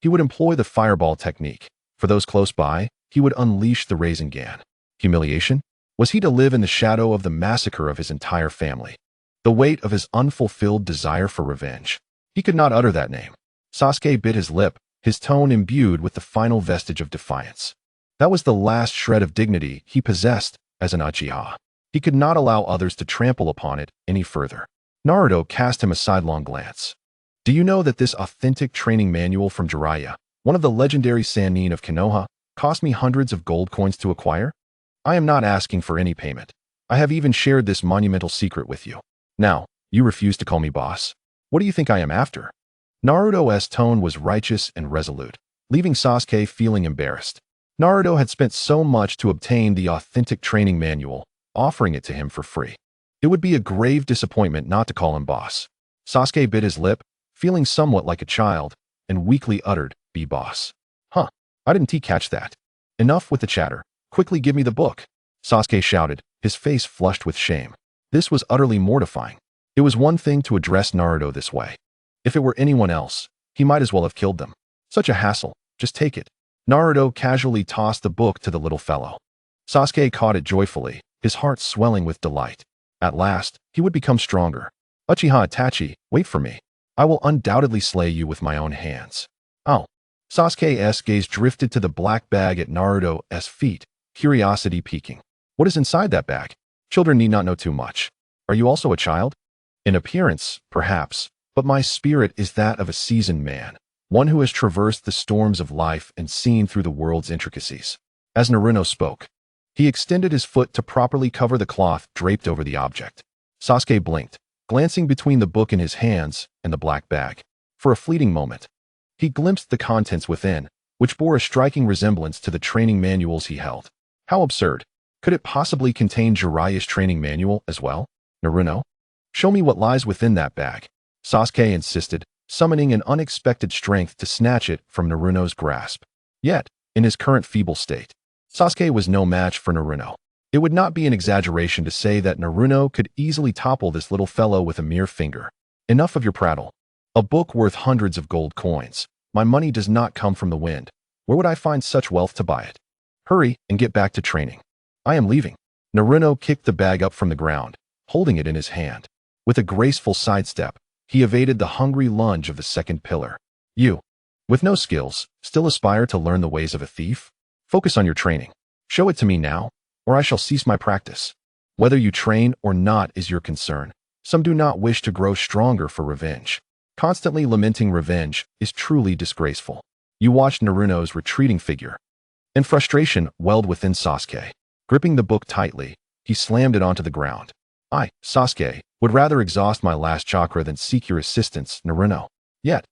he would employ the fireball technique. For those close by, he would unleash the Rinnegan. Humiliation? Was he to live in the shadow of the massacre of his entire family? The weight of his unfulfilled desire for revenge. He could not utter that name. Sasuke bit his lip, his tone imbued with the final vestige of defiance. That was the last shred of dignity he possessed as an Uchiha. He could not allow others to trample upon it any further. Naruto cast him a sidelong glance. "Do you know that this authentic training manual from Jiraiya, one of the legendary sanin of Konoha, cost me hundreds of gold coins to acquire? I am not asking for any payment. I have even shared this monumental secret with you. Now, you refuse to call me boss? What do you think I am after?" Naruto's tone was righteous and resolute, leaving Sasuke feeling embarrassed. Naruto had spent so much to obtain the authentic training manual, offering it to him for free. It would be a grave disappointment not to call him boss. Sasuke bit his lip, feeling somewhat like a child, and weakly uttered, "Be boss." "Huh, I didn't catch that." "Enough with the chatter. Quickly give me the book," Sasuke shouted, his face flushed with shame. This was utterly mortifying. It was one thing to address Naruto this way. If it were anyone else, he might as well have killed them. Such a hassle, just take it. Naruto casually tossed the book to the little fellow. Sasuke caught it joyfully, his heart swelling with delight. At last, he would become stronger. Uchiha Itachi, wait for me. I will undoubtedly slay you with my own hands. Oh. Sasuke's gaze drifted to the black bag at Naruto's feet, curiosity piquing. What is inside that bag? Children need not know too much. Are you also a child? In appearance, perhaps, but my spirit is that of a seasoned man, one who has traversed the storms of life and seen through the world's intricacies. As Naruto spoke, he extended his foot to properly cover the cloth draped over the object. Sasuke blinked, glancing between the book in his hands and the black bag. For a fleeting moment, he glimpsed the contents within, which bore a striking resemblance to the training manuals he held. How absurd. Could it possibly contain Jiraiya's training manual as well? Naruto? Show me what lies within that bag. Sasuke insisted, summoning an unexpected strength to snatch it from Naruto's grasp. Yet, in his current feeble state, Sasuke was no match for Naruto. It would not be an exaggeration to say that Naruto could easily topple this little fellow with a mere finger. Enough of your prattle. A book worth hundreds of gold coins. My money does not come from the wind. Where would I find such wealth to buy it? Hurry and get back to training. I am leaving. Naruto kicked the bag up from the ground, holding it in his hand. With a graceful sidestep, he evaded the hungry lunge of the second pillar. You, with no skills, still aspire to learn the ways of a thief? Focus on your training. Show it to me now, or I shall cease my practice. Whether you train or not is your concern. Some do not wish to grow stronger for revenge. Constantly lamenting revenge is truly disgraceful. You watched Naruto's retreating figure, and frustration welled within Sasuke. Gripping the book tightly, he slammed it onto the ground. I, Sasuke, would rather exhaust my last chakra than seek your assistance, Naruto. Yet,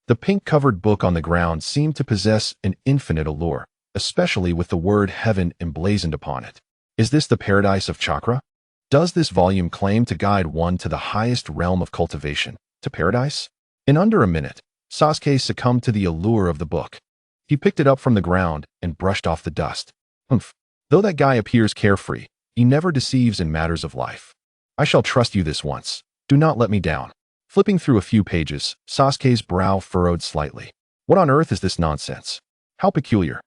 the pink-covered book on the ground seemed to possess an infinite allure, especially with the word heaven emblazoned upon it. Is this the paradise of chakra? Does this volume claim to guide one to the highest realm of cultivation, to paradise? In under a minute, Sasuke succumbed to the allure of the book. He picked it up from the ground and brushed off the dust. Humph. Though that guy appears carefree, he never deceives in matters of life. I shall trust you this once. Do not let me down. Flipping through a few pages, Sasuke's brow furrowed slightly. What on earth is this nonsense? How peculiar.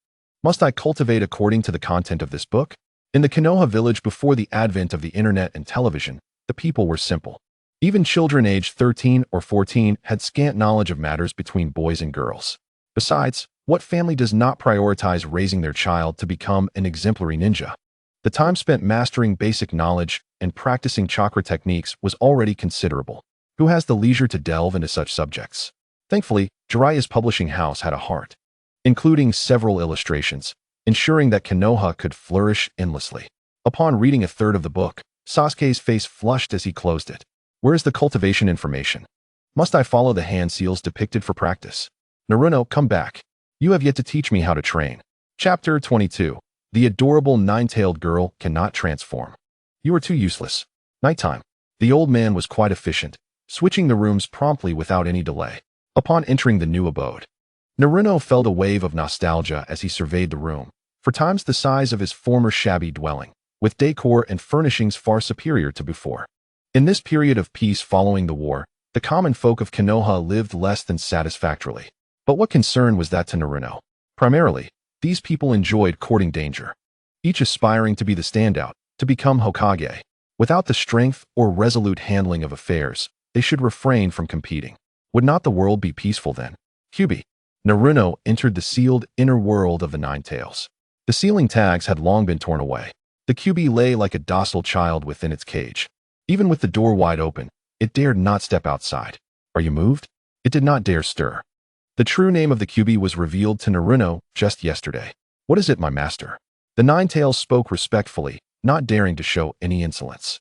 Must I cultivate according to the content of this book? In the Konoha village before the advent of the internet and television, the people were simple. Even children aged 13 or 14 had scant knowledge of matters between boys and girls. Besides, what family does not prioritize raising their child to become an exemplary ninja? The time spent mastering basic knowledge and practicing chakra techniques was already considerable. Who has the leisure to delve into such subjects? Thankfully, Jiraiya's publishing house had a heart, including several illustrations, ensuring that Konoha could flourish endlessly. Upon reading a third of the book, Sasuke's face flushed as he closed it. Where is the cultivation information? Must I follow the hand seals depicted for practice? Naruto, come back. You have yet to teach me how to train. Chapter 22. The adorable nine-tailed girl cannot transform. You are too useless. Nighttime. The old man was quite efficient, switching the rooms promptly without any delay. Upon entering the new abode, Naruto felt a wave of nostalgia as he surveyed the room, for times the size of his former shabby dwelling, with decor and furnishings far superior to before. In this period of peace following the war, the common folk of Konoha lived less than satisfactorily. But what concern was that to Naruto? Primarily, these people enjoyed courting danger, each aspiring to be the standout, to become Hokage. Without the strength or resolute handling of affairs, they should refrain from competing. Would not the world be peaceful then? Kyuubi. Naruto entered the sealed inner world of the Nine Tails. The sealing tags had long been torn away. The Kyuubi lay like a docile child within its cage. Even with the door wide open, it dared not step outside. Are you moved? It did not dare stir. The true name of the Kyuubi was revealed to Naruto just yesterday. What is it, my master? The Nine Tails spoke respectfully, not daring to show any insolence.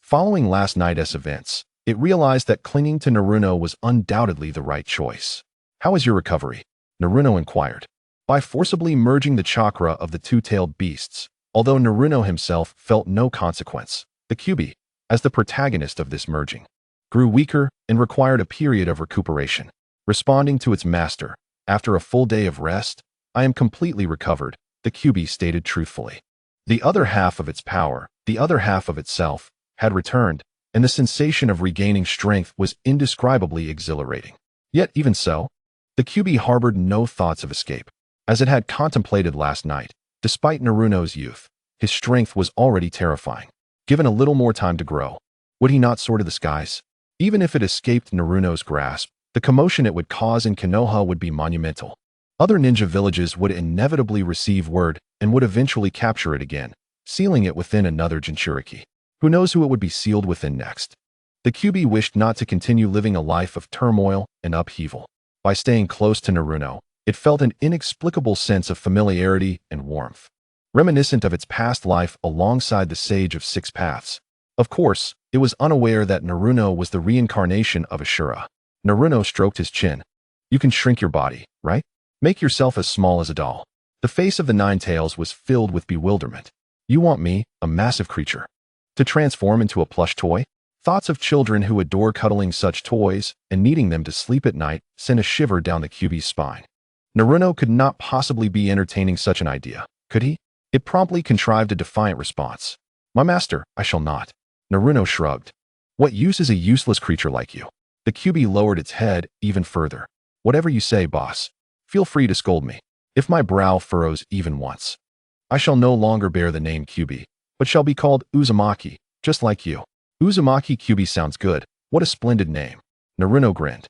Following last night's events, it realized that clinging to Naruto was undoubtedly the right choice. How is your recovery? Naruto inquired. By forcibly merging the chakra of the two-tailed beasts, although Naruto himself felt no consequence, the Kyuubi, as the protagonist of this merging, grew weaker and required a period of recuperation. Responding to its master, after a full day of rest, I am completely recovered, the Kyuubi stated truthfully. The other half of its power, the other half of itself, had returned, and the sensation of regaining strength was indescribably exhilarating. Yet even so, the Kyuubi harbored no thoughts of escape. As it had contemplated last night, despite Naruto's youth, his strength was already terrifying. Given a little more time to grow, would he not soar to the skies? Even if it escaped Naruto's grasp, the commotion it would cause in Konoha would be monumental. Other ninja villages would inevitably receive word and would eventually capture it again, sealing it within another Jinchuriki. Who knows who it would be sealed within next? The Kyuubi wished not to continue living a life of turmoil and upheaval. By staying close to Naruto, it felt an inexplicable sense of familiarity and warmth, reminiscent of its past life alongside the Sage of Six Paths. Of course, it was unaware that Naruto was the reincarnation of Ashura. Naruto stroked his chin. You can shrink your body, right? Make yourself as small as a doll. The face of the Nine Tails was filled with bewilderment. You want me, a massive creature, to transform into a plush toy? Thoughts of children who adore cuddling such toys and needing them to sleep at night sent a shiver down the Kyuubi's spine. Naruto could not possibly be entertaining such an idea, could he? It promptly contrived a defiant response. My master, I shall not. Naruto shrugged. What use is a useless creature like you? The Kyuubi lowered its head even further. Whatever you say, boss. Feel free to scold me. If my brow furrows even once, I shall no longer bear the name Kyuubi, but shall be called Uzumaki, just like you. Uzumaki Kyuubi sounds good. What a splendid name. Naruto grinned.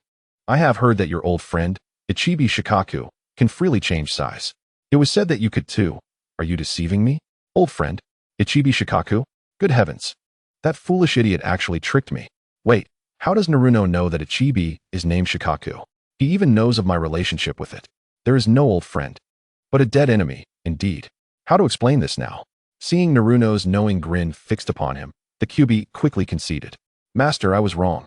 I have heard that your old friend, Ichibi Shikaku, can freely change size. It was said that you could too. Are you deceiving me? Old friend, Ichibi Shikaku? Good heavens. That foolish idiot actually tricked me. Wait, how does Naruto know that Ichibi is named Shikaku? He even knows of my relationship with it. There is no old friend, but a dead enemy, indeed. How to explain this now? Seeing Naruto's knowing grin fixed upon him, the Kyuubi quickly conceded. Master, I was wrong.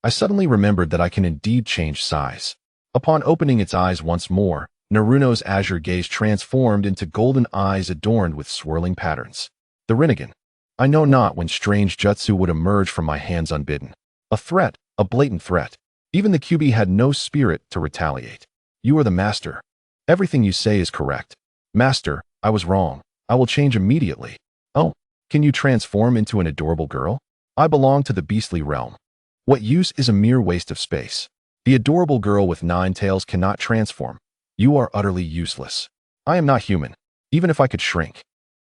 I suddenly remembered that I can indeed change size. Upon opening its eyes once more, Naruto's azure gaze transformed into golden eyes adorned with swirling patterns. The Rinnegan. I know not when strange jutsu would emerge from my hands unbidden. A threat, a blatant threat. Even the Kyuubi had no spirit to retaliate. You are the master. Everything you say is correct. Master, I was wrong. I will change immediately. Oh, can you transform into an adorable girl? I belong to the beastly realm. What use is a mere waste of space? The adorable girl with 9 tails cannot transform. You are utterly useless. I am not human. Even if I could shrink,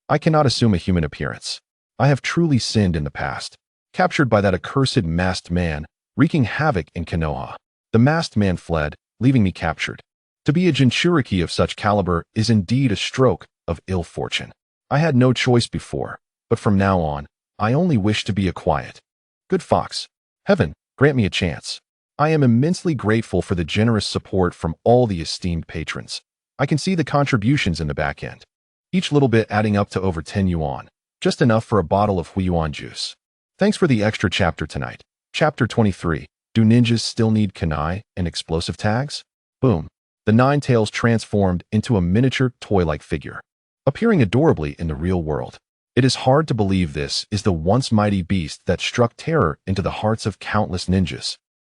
I cannot assume a human appearance. I have truly sinned in the past. Captured by that accursed masked man, wreaking havoc in Konoha. The masked man fled, leaving me captured. To be a Jinchuriki of such caliber is indeed a stroke of ill fortune. I had no choice before, but from now on, I only wish to be a quiet, good fox. Heaven, grant me a chance. I am immensely grateful for the generous support from all the esteemed patrons. I can see the contributions in the back end. Each little bit adding up to over 10 yuan, just enough for a bottle of Huiyuan juice. Thanks for the extra chapter tonight. Chapter 23. Do ninjas still need kunai and explosive tags? Boom. The 9 tails transformed into a miniature toy-like figure, appearing adorably in the real world. It is hard to believe this is the once mighty beast that struck terror into the hearts of countless ninjas.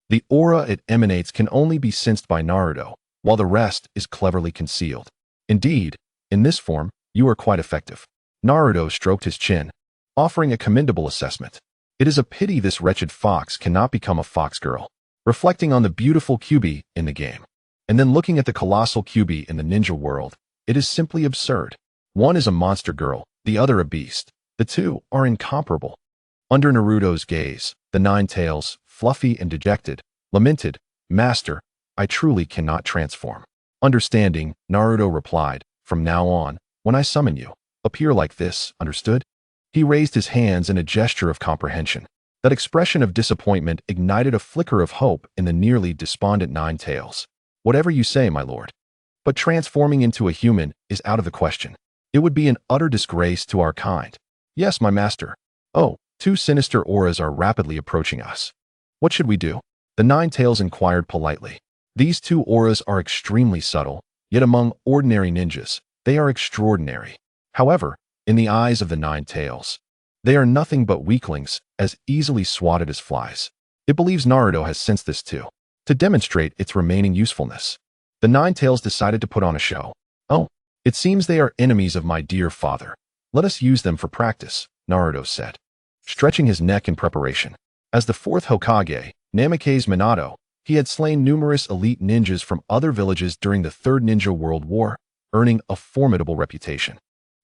The aura it emanates can only be sensed by Naruto, while the rest is cleverly concealed. Indeed, in this form, you are quite effective. Naruto stroked his chin, offering a commendable assessment. It is a pity this wretched fox cannot become a fox girl. Reflecting on the beautiful Kyuubi in the game, and then looking at the colossal Kyuubi in the ninja world, it is simply absurd. One is a monster girl, the other a beast. The two are incomparable. Under Naruto's gaze, the 9 tails, fluffy and dejected, lamented, Master, I truly cannot transform. Understanding, Naruto replied, From now on, when I summon you, appear like this, understood? He raised his hands in a gesture of comprehension. That expression of disappointment ignited a flicker of hope in the nearly despondent 9 tails. Whatever you say, my lord. But transforming into a human is out of the question. It would be an utter disgrace to our kind. Yes, my master. Oh, 2 sinister auras are rapidly approaching us. What should we do? The 9 tails inquired politely. These 2 auras are extremely subtle, yet among ordinary ninjas, they are extraordinary. However, in the eyes of the 9 tails, they are nothing but weaklings, as easily swatted as flies. It believes Naruto has sensed this too. To demonstrate its remaining usefulness, the 9 tails decided to put on a show. Oh, it seems they are enemies of my dear father. Let us use them for practice, Naruto said, stretching his neck in preparation. As the fourth Hokage, Namikaze Minato, he had slain numerous elite ninjas from other villages during the Third Ninja World War, earning a formidable reputation.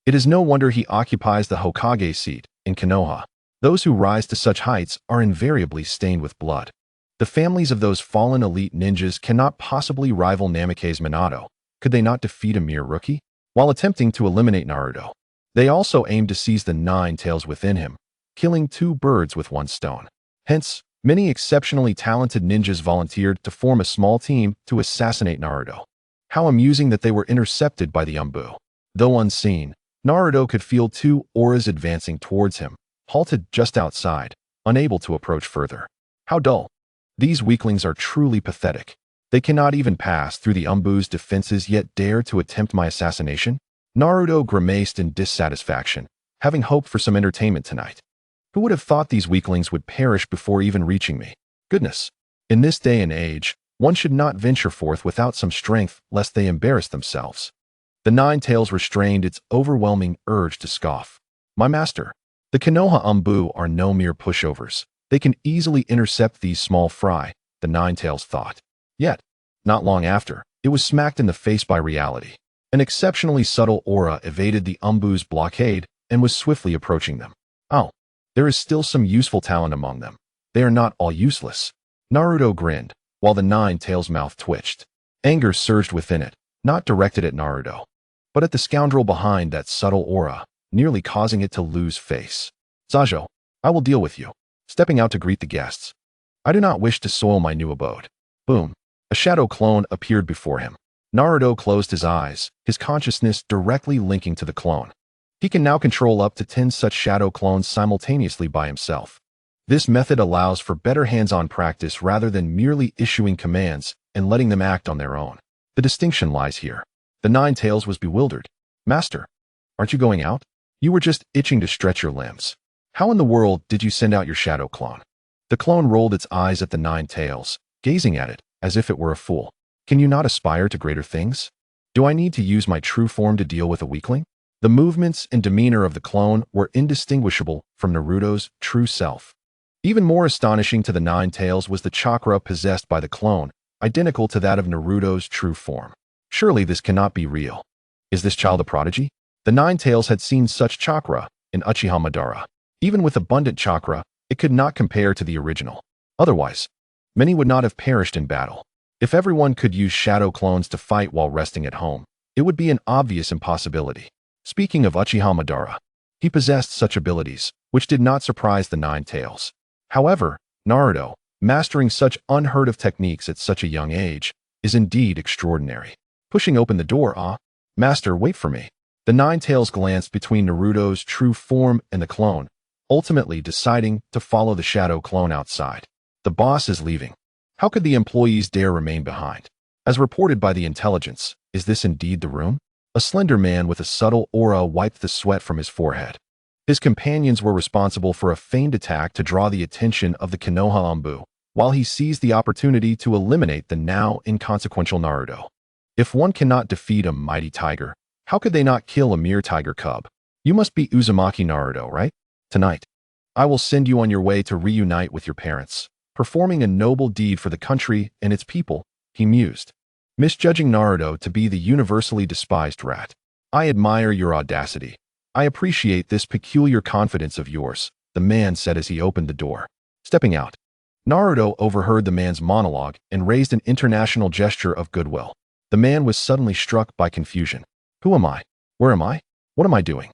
It is no wonder he occupies the Hokage seat in Konoha. Those who rise to such heights are invariably stained with blood. The families of those fallen elite ninjas cannot possibly rival Namikaze Minato. Could they not defeat a mere rookie? While attempting to eliminate Naruto, they also aimed to seize the 9 tails within him, killing 2 birds with 1 stone. Hence, many exceptionally talented ninjas volunteered to form a small team to assassinate Naruto. How amusing that they were intercepted by the Anbu. Though unseen, Naruto could feel 2 auras advancing towards him, halted just outside, unable to approach further. How dull. These weaklings are truly pathetic. They cannot even pass through the Anbu's defenses yet dare to attempt my assassination? Naruto grimaced in dissatisfaction, having hoped for some entertainment tonight. Who would have thought these weaklings would perish before even reaching me? Goodness. In this day and age, one should not venture forth without some strength lest they embarrass themselves. The 9 tails restrained its overwhelming urge to scoff. My master, the Konoha Anbu are no mere pushovers. They can easily intercept these small fry, the 9 tails thought. Yet, not long after, it was smacked in the face by reality. An exceptionally subtle aura evaded the Anbu's blockade and was swiftly approaching them. Oh, there is still some useful talent among them. They are not all useless. Naruto grinned, while the 9 tails' mouth twitched. Anger surged within it, not directed at Naruto, but at the scoundrel behind that subtle aura, nearly causing it to lose face. Sajo, I will deal with you. Stepping out to greet the guests. I do not wish to soil my new abode. Boom. A shadow clone appeared before him. Naruto closed his eyes, his consciousness directly linking to the clone. He can now control up to 10 such shadow clones simultaneously by himself. This method allows for better hands-on practice rather than merely issuing commands and letting them act on their own. The distinction lies here. The 9 tails was bewildered. Master, aren't you going out? You were just itching to stretch your limbs. How in the world did you send out your shadow clone? The clone rolled its eyes at the 9 tails, gazing at it as if it were a fool. Can you not aspire to greater things? Do I need to use my true form to deal with a weakling? The movements and demeanor of the clone were indistinguishable from Naruto's true self. Even more astonishing to the 9 tails was the chakra possessed by the clone, identical to that of Naruto's true form. Surely this cannot be real. Is this child a prodigy? The 9 tails had seen such chakra in Uchiha Madara. Even with abundant chakra, it could not compare to the original. Otherwise, many would not have perished in battle. If everyone could use shadow clones to fight while resting at home, it would be an obvious impossibility. Speaking of Uchiha Madara, he possessed such abilities, which did not surprise the 9 tails. However, Naruto, mastering such unheard-of techniques at such a young age, is indeed extraordinary. Pushing open the door, Master, wait for me. The 9 tails glanced between Naruto's true form and the clone, ultimately deciding to follow the shadow clone outside. The boss is leaving. How could the employees dare remain behind? As reported by the intelligence, is this indeed the room? A slender man with a subtle aura wiped the sweat from his forehead. His companions were responsible for a feigned attack to draw the attention of the Konoha Anbu, while he seized the opportunity to eliminate the now inconsequential Naruto. If one cannot defeat a mighty tiger, how could they not kill a mere tiger cub? You must be Uzumaki Naruto, right? Tonight, I will send you on your way to reunite with your parents, performing a noble deed for the country and its people, he mused, misjudging Naruto to be the universally despised rat. I admire your audacity. I appreciate this peculiar confidence of yours, the man said as he opened the door. Stepping out, Naruto overheard the man's monologue and raised an international gesture of goodwill. The man was suddenly struck by confusion. Who am I? Where am I? What am I doing?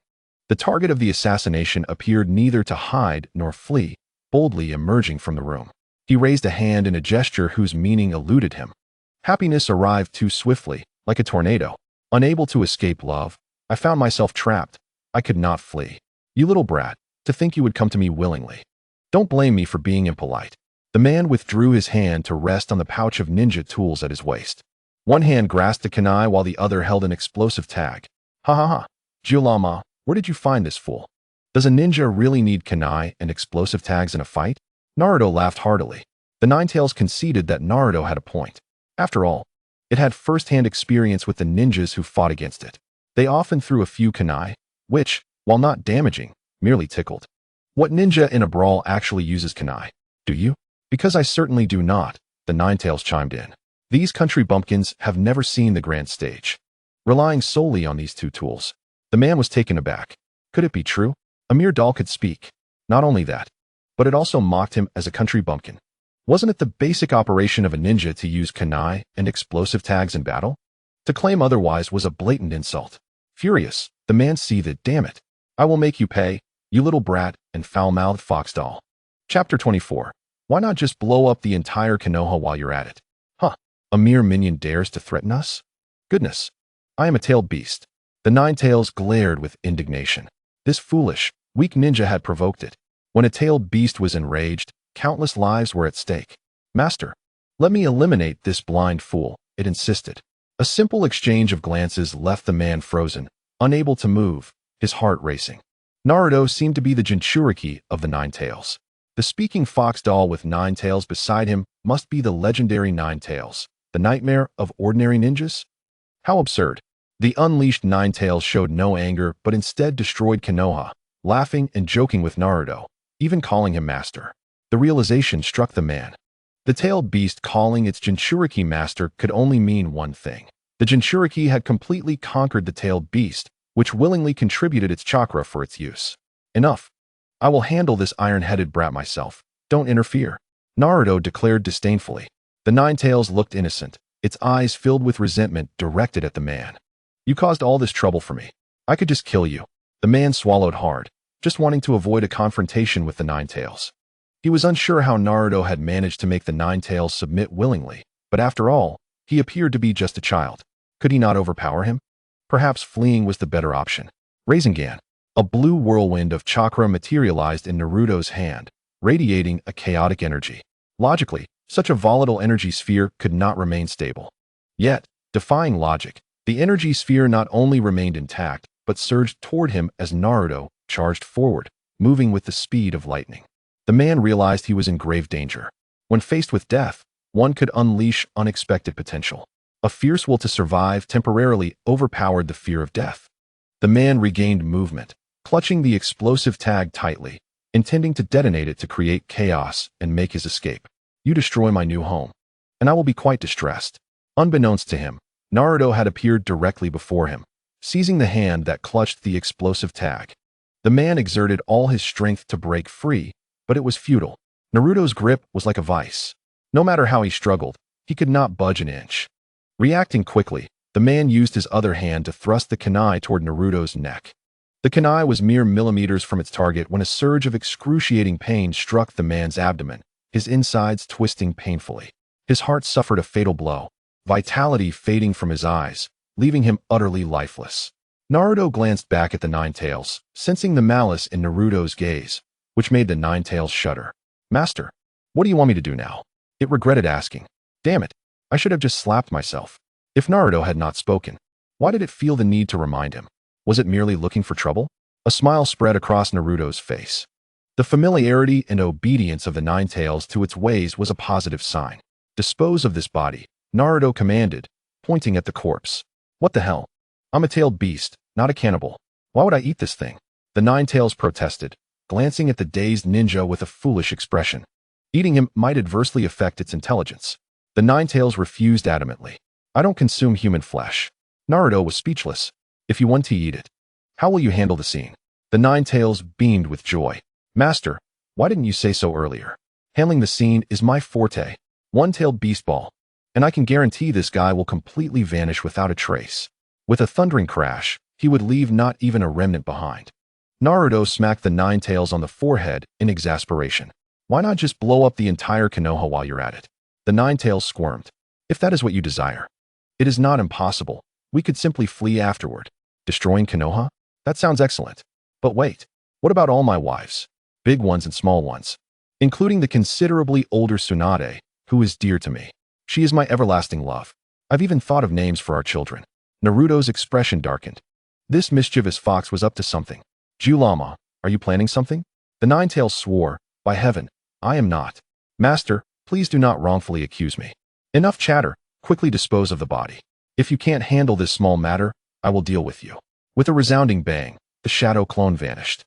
The target of the assassination appeared neither to hide nor flee, boldly emerging from the room. He raised a hand in a gesture whose meaning eluded him. Happiness arrived too swiftly, like a tornado. Unable to escape love, I found myself trapped. I could not flee. You little brat, to think you would come to me willingly. Don't blame me for being impolite. The man withdrew his hand to rest on the pouch of ninja tools at his waist. One hand grasped a kunai while the other held an explosive tag. Ha ha ha. Jiulama, where did you find this fool? Does a ninja really need kunai and explosive tags in a fight? Naruto laughed heartily. The 9 tails conceded that Naruto had a point. After all, it had first-hand experience with the ninjas who fought against it. They often threw a few kunai, which, while not damaging, merely tickled. What ninja in a brawl actually uses kunai? Do you? Because I certainly do not, the Ninetales chimed in. These country bumpkins have never seen the grand stage. Relying solely on these two tools. The man was taken aback. Could it be true? A mere doll could speak. Not only that, but it also mocked him as a country bumpkin. Wasn't it the basic operation of a ninja to use kunai and explosive tags in battle? To claim otherwise was a blatant insult. Furious, the man seethed. Damn it. I will make you pay, you little brat and foul-mouthed fox doll. Chapter 24. Why not just blow up the entire Konoha while you're at it? Huh. A mere minion dares to threaten us? Goodness. I am a tailed beast. The Ninetales glared with indignation. This foolish, weak ninja had provoked it. When a tailed beast was enraged, countless lives were at stake. Master, let me eliminate this blind fool, it insisted. A simple exchange of glances left the man frozen, unable to move, his heart racing. Naruto seemed to be the Jinchuriki of the Ninetales. The speaking fox doll with 9 tails beside him must be the legendary Ninetales, the nightmare of ordinary ninjas? How absurd. The unleashed Ninetales showed no anger but instead destroyed Konoha, laughing and joking with Naruto, even calling him master. The realization struck the man. The tailed beast calling its Jinchuriki master could only mean one thing. The Jinchuriki had completely conquered the tailed beast, which willingly contributed its chakra for its use. Enough. I will handle this iron-headed brat myself. Don't interfere. Naruto declared disdainfully. The Ninetales looked innocent, its eyes filled with resentment directed at the man. You caused all this trouble for me. I could just kill you. The man swallowed hard, just wanting to avoid a confrontation with the Ninetales. He was unsure how Naruto had managed to make the Ninetales submit willingly, but after all, he appeared to be just a child. Could he not overpower him? Perhaps fleeing was the better option. Rasengan. A blue whirlwind of chakra materialized in Naruto's hand, radiating a chaotic energy. Logically, such a volatile energy sphere could not remain stable. Yet, defying logic, the energy sphere not only remained intact, but surged toward him as Naruto charged forward, moving with the speed of lightning. The man realized he was in grave danger. When faced with death, one could unleash unexpected potential. A fierce will to survive temporarily overpowered the fear of death. The man regained movement, clutching the explosive tag tightly, intending to detonate it to create chaos and make his escape. You destroy my new home, and I will be quite distressed. Unbeknownst to him, Naruto had appeared directly before him, seizing the hand that clutched the explosive tag. The man exerted all his strength to break free, but it was futile. Naruto's grip was like a vice. No matter how he struggled, he could not budge an inch. Reacting quickly, the man used his other hand to thrust the kunai toward Naruto's neck. The kunai was mere millimeters from its target when a surge of excruciating pain struck the man's abdomen, his insides twisting painfully. His heart suffered a fatal blow, vitality fading from his eyes, leaving him utterly lifeless. Naruto glanced back at the Ninetales, sensing the malice in Naruto's gaze, which made the Ninetales shudder. Master, what do you want me to do now? It regretted asking. Damn it, I should have just slapped myself. If Naruto had not spoken, why did it feel the need to remind him? Was it merely looking for trouble? A smile spread across Naruto's face. The familiarity and obedience of the Ninetales to its ways was a positive sign. Dispose of this body, Naruto commanded, pointing at the corpse. What the hell? I'm a tailed beast, not a cannibal. Why would I eat this thing? The Ninetales protested, glancing at the dazed ninja with a foolish expression. Eating him might adversely affect its intelligence. The Ninetales refused adamantly. I don't consume human flesh. Naruto was speechless. If you want to eat it, how will you handle the scene? The Ninetales beamed with joy. Master, why didn't you say so earlier? Handling the scene is my forte. One-tailed beast ball. And I can guarantee this guy will completely vanish without a trace. With a thundering crash, he would leave not even a remnant behind. Naruto smacked the Ninetales on the forehead in exasperation. Why not just blow up the entire Konoha while you're at it? The Ninetales squirmed. If that is what you desire. It is not impossible. We could simply flee afterward. Destroying Konoha? That sounds excellent. But wait, what about all my wives? Big ones and small ones. Including the considerably older Tsunade, who is dear to me. She is my everlasting love. I've even thought of names for our children. Naruto's expression darkened. This mischievous fox was up to something. Julama, are you planning something? The Ninetales swore, by heaven, I am not. Master, please do not wrongfully accuse me. Enough chatter, quickly dispose of the body. If you can't handle this small matter, I will deal with you. With a resounding bang, the shadow clone vanished.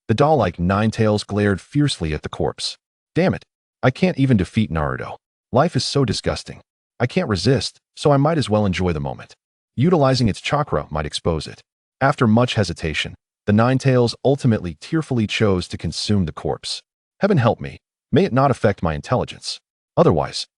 The doll-like Ninetales glared fiercely at the corpse. Damn it, I can't even defeat Naruto. Life is so disgusting. I can't resist, so I might as well enjoy the moment. Utilizing its chakra might expose it. After much hesitation, the Ninetales ultimately tearfully chose to consume the corpse. Heaven help me, may it not affect my intelligence. Otherwise,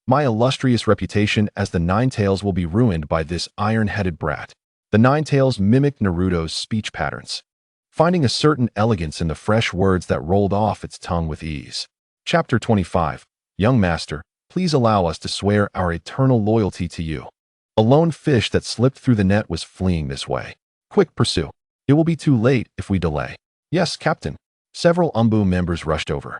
my illustrious reputation as the Ninetales will be ruined by this iron-headed brat. The Ninetales mimicked Naruto's speech patterns, finding a certain elegance in the fresh words that rolled off its tongue with ease. Chapter 25. Young Master, please allow us to swear our eternal loyalty to you. A lone fish that slipped through the net was fleeing this way. Quick, pursue. It will be too late if we delay. Yes, Captain. Several Anbu members rushed over,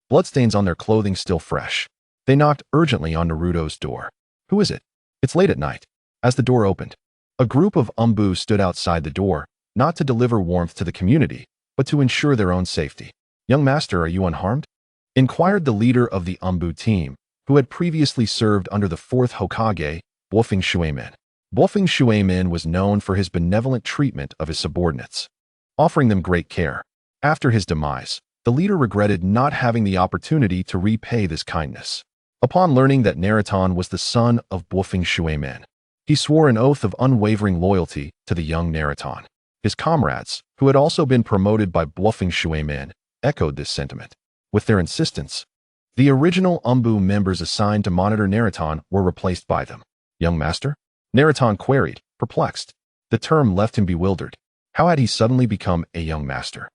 bloodstains on their clothing still fresh. They knocked urgently on Naruto's door. Who is it? It's late at night. As the door opened, a group of Anbu stood outside the door, not to deliver warmth to the community, but to ensure their own safety. Young Master, are you unharmed? Inquired the leader of the Anbu team, who had previously served under the fourth Hokage, Bofeng Shuemin. Bofeng Shuemin was known for his benevolent treatment of his subordinates, offering them great care. After his demise, the leader regretted not having the opportunity to repay this kindness. Upon learning that Naruto was the son of Bofeng Shuemin, he swore an oath of unwavering loyalty to the young Naruto. His comrades, who had also been promoted by Bofeng Shuemin, echoed this sentiment. With their insistence, the original Anbu members assigned to monitor Naruto were replaced by them. Young Master? Naruto queried, perplexed. The term left him bewildered. How had he suddenly become a young master?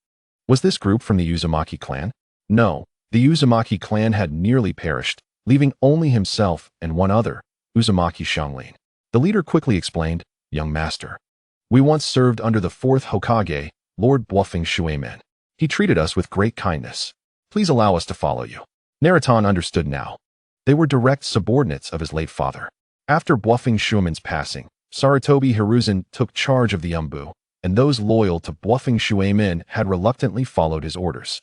Was this group from the Uzumaki clan? No, the Uzumaki clan had nearly perished, leaving only himself and one other, Uzumaki Xianglin. The leader quickly explained, Young Master, we once served under the fourth Hokage, Lord Bofeng Shuemin. He treated us with great kindness. Please allow us to follow you. Naruto understood now. They were direct subordinates of his late father. After Bofeng Shuemin's passing, Sarutobi Hiruzen took charge of the Anbu, and those loyal to Bofeng Shuemin had reluctantly followed his orders.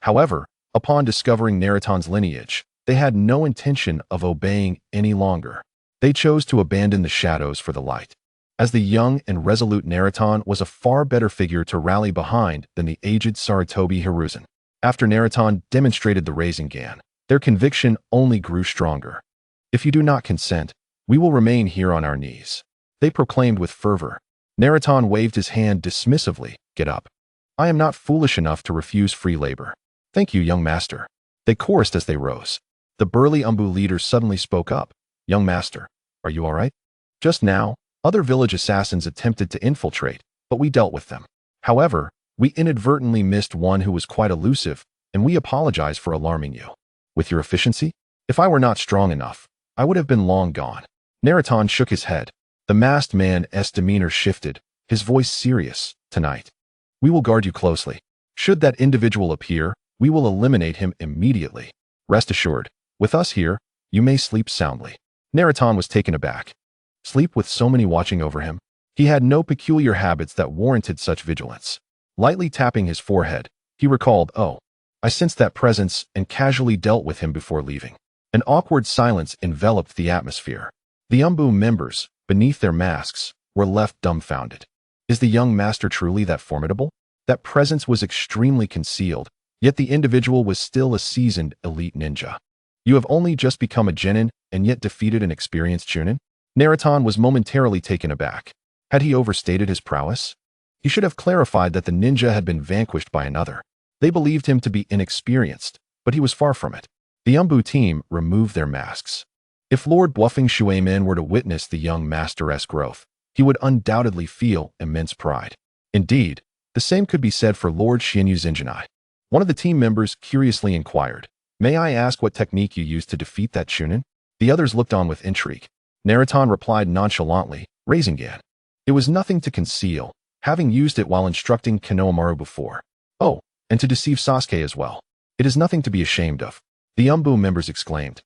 However, upon discovering Naruto's lineage, they had no intention of obeying any longer. They chose to abandon the shadows for the light, as the young and resolute Naruto was a far better figure to rally behind than the aged Sarutobi Hiruzen. After Naruto demonstrated the Rinnegan, their conviction only grew stronger. If you do not consent, we will remain here on our knees, they proclaimed with fervor. Naruto waved his hand dismissively. Get up. I am not foolish enough to refuse free labor. Thank you, young master. They chorused as they rose. The burly Anbu leader suddenly spoke up. Young master, are you all right? Just now, other village assassins attempted to infiltrate, but we dealt with them. However, we inadvertently missed one who was quite elusive, and we apologize for alarming you. With your efficiency? If I were not strong enough, I would have been long gone. Naruto shook his head. The masked man's demeanor shifted, his voice serious. Tonight, we will guard you closely. Should that individual appear, we will eliminate him immediately. Rest assured, with us here, you may sleep soundly. Naruto was taken aback. Sleep with so many watching over him? He had no peculiar habits that warranted such vigilance. Lightly tapping his forehead, he recalled, oh, I sensed that presence and casually dealt with him before leaving. An awkward silence enveloped the atmosphere. The Anbu members, beneath their masks, were left dumbfounded. Is the young master truly that formidable? That presence was extremely concealed, yet the individual was still a seasoned elite ninja. You have only just become a genin and yet defeated an experienced chunin? Naruto was momentarily taken aback. Had he overstated his prowess? He should have clarified that the ninja had been vanquished by another. They believed him to be inexperienced, but he was far from it. The Anbu team removed their masks. If Lord Bofeng Shuemin were to witness the young master's growth, he would undoubtedly feel immense pride. Indeed, the same could be said for Lord Shinyu Zinjinai. One of the team members curiously inquired, May I ask what technique you used to defeat that chunin? The others looked on with intrigue. Naruto replied nonchalantly, Rinnegan. It was nothing to conceal, having used it while instructing Konohamaru before. Oh, and to deceive Sasuke as well. It is nothing to be ashamed of. The Anbu members exclaimed.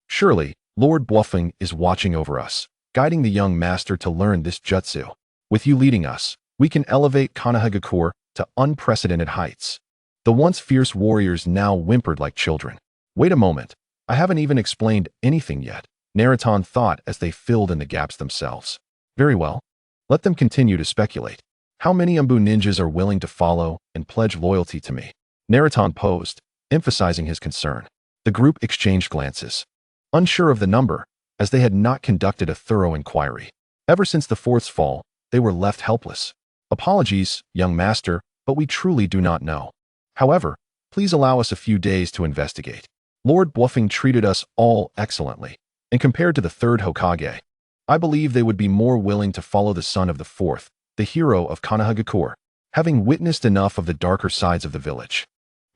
Surely, Lord Bofeng is watching over us, guiding the young master to learn this jutsu. With you leading us, we can elevate Konohagakure to unprecedented heights. The once fierce warriors now whimpered like children. Wait a moment, I haven't even explained anything yet, Naruto thought as they filled in the gaps themselves. Very well. Let them continue to speculate. How many Anbu ninjas are willing to follow and pledge loyalty to me? Naruto posed, emphasizing his concern. The group exchanged glances, unsure of the number, as they had not conducted a thorough inquiry. Ever since the fourth's fall, they were left helpless. Apologies, young master, but we truly do not know. However, please allow us a few days to investigate. Lord Bluffing treated us all excellently, and compared to the third Hokage, I believe they would be more willing to follow the son of the fourth, the hero of Konohagakure, having witnessed enough of the darker sides of the village.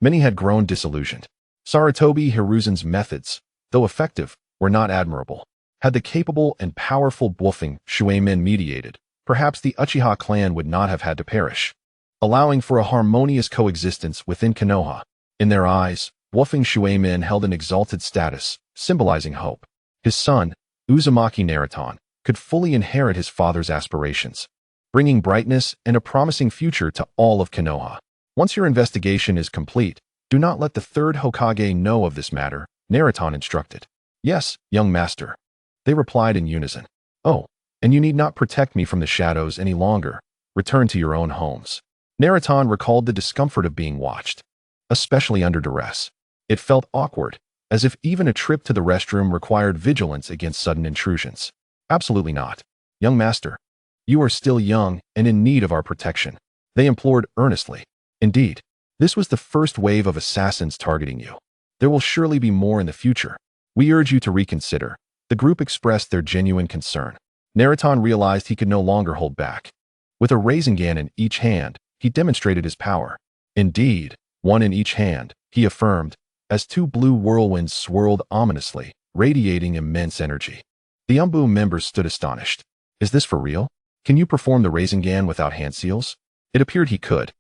Many had grown disillusioned. Sarutobi Hiruzen's methods, though effective, were not admirable. Had the capable and powerful Bluffing Shuemin mediated, perhaps the Uchiha clan would not have had to perish, allowing for a harmonious coexistence within Konoha. In their eyes, Bluffing Shuemin held an exalted status, symbolizing hope. His son, Uzumaki Naruto, could fully inherit his father's aspirations, bringing brightness and a promising future to all of Konoha. Once your investigation is complete, do not let the third Hokage know of this matter, Naruto instructed. Yes, young master. They replied in unison. Oh, and you need not protect me from the shadows any longer. Return to your own homes. Naruto recalled the discomfort of being watched, especially under duress. It felt awkward, as if even a trip to the restroom required vigilance against sudden intrusions. Absolutely not. Young master, you are still young and in need of our protection, they implored earnestly. Indeed, this was the first wave of assassins targeting you. There will surely be more in the future. We urge you to reconsider. The group expressed their genuine concern. Naruto realized he could no longer hold back. With a Rinnegan in each hand, he demonstrated his power. Indeed, one in each hand, he affirmed, as two blue whirlwinds swirled ominously, radiating immense energy. The Anbu members stood astonished. Is this for real? Can you perform the Rinnegan without hand seals? It appeared he could.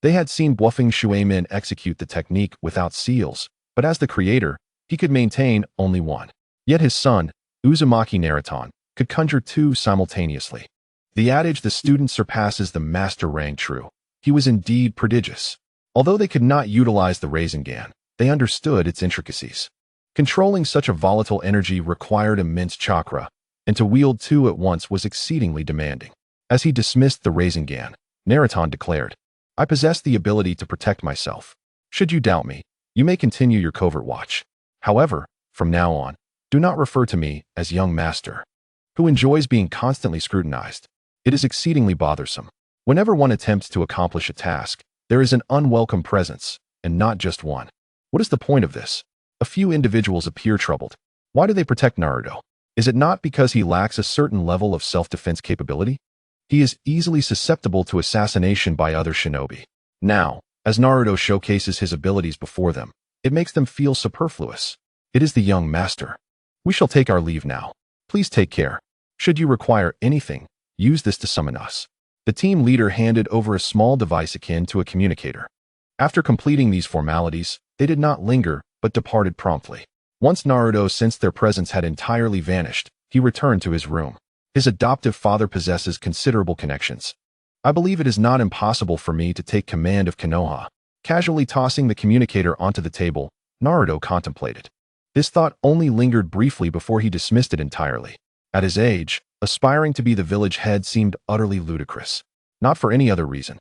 They had seen Bluffing Shuemin execute the technique without seals, but as the creator, he could maintain only one. Yet his son, Uzumaki Naruto, could conjure two simultaneously. The adage the student surpasses the master rang true. He was indeed prodigious. Although they could not utilize the Rinnegan, they understood its intricacies. Controlling such a volatile energy required immense chakra, and to wield two at once was exceedingly demanding. As he dismissed the Rinnegan, Naruto declared, I possess the ability to protect myself. Should you doubt me, you may continue your covert watch. However, from now on, do not refer to me as young master, who enjoys being constantly scrutinized. It is exceedingly bothersome. Whenever one attempts to accomplish a task, there is an unwelcome presence, and not just one. What is the point of this? A few individuals appear troubled. Why do they protect Naruto? Is it not because he lacks a certain level of self-defense capability? He is easily susceptible to assassination by other shinobi. Now, as Naruto showcases his abilities before them, it makes them feel superfluous. It is the young master. We shall take our leave now. Please take care. Should you require anything, use this to summon us. The team leader handed over a small device akin to a communicator. After completing these formalities, they did not linger, but departed promptly. Once Naruto sensed their presence had entirely vanished, he returned to his room. His adoptive father possesses considerable connections. I believe it is not impossible for me to take command of Konoha. Casually tossing the communicator onto the table, Naruto contemplated. This thought only lingered briefly before he dismissed it entirely. At his age, aspiring to be the village head seemed utterly ludicrous. Not for any other reason.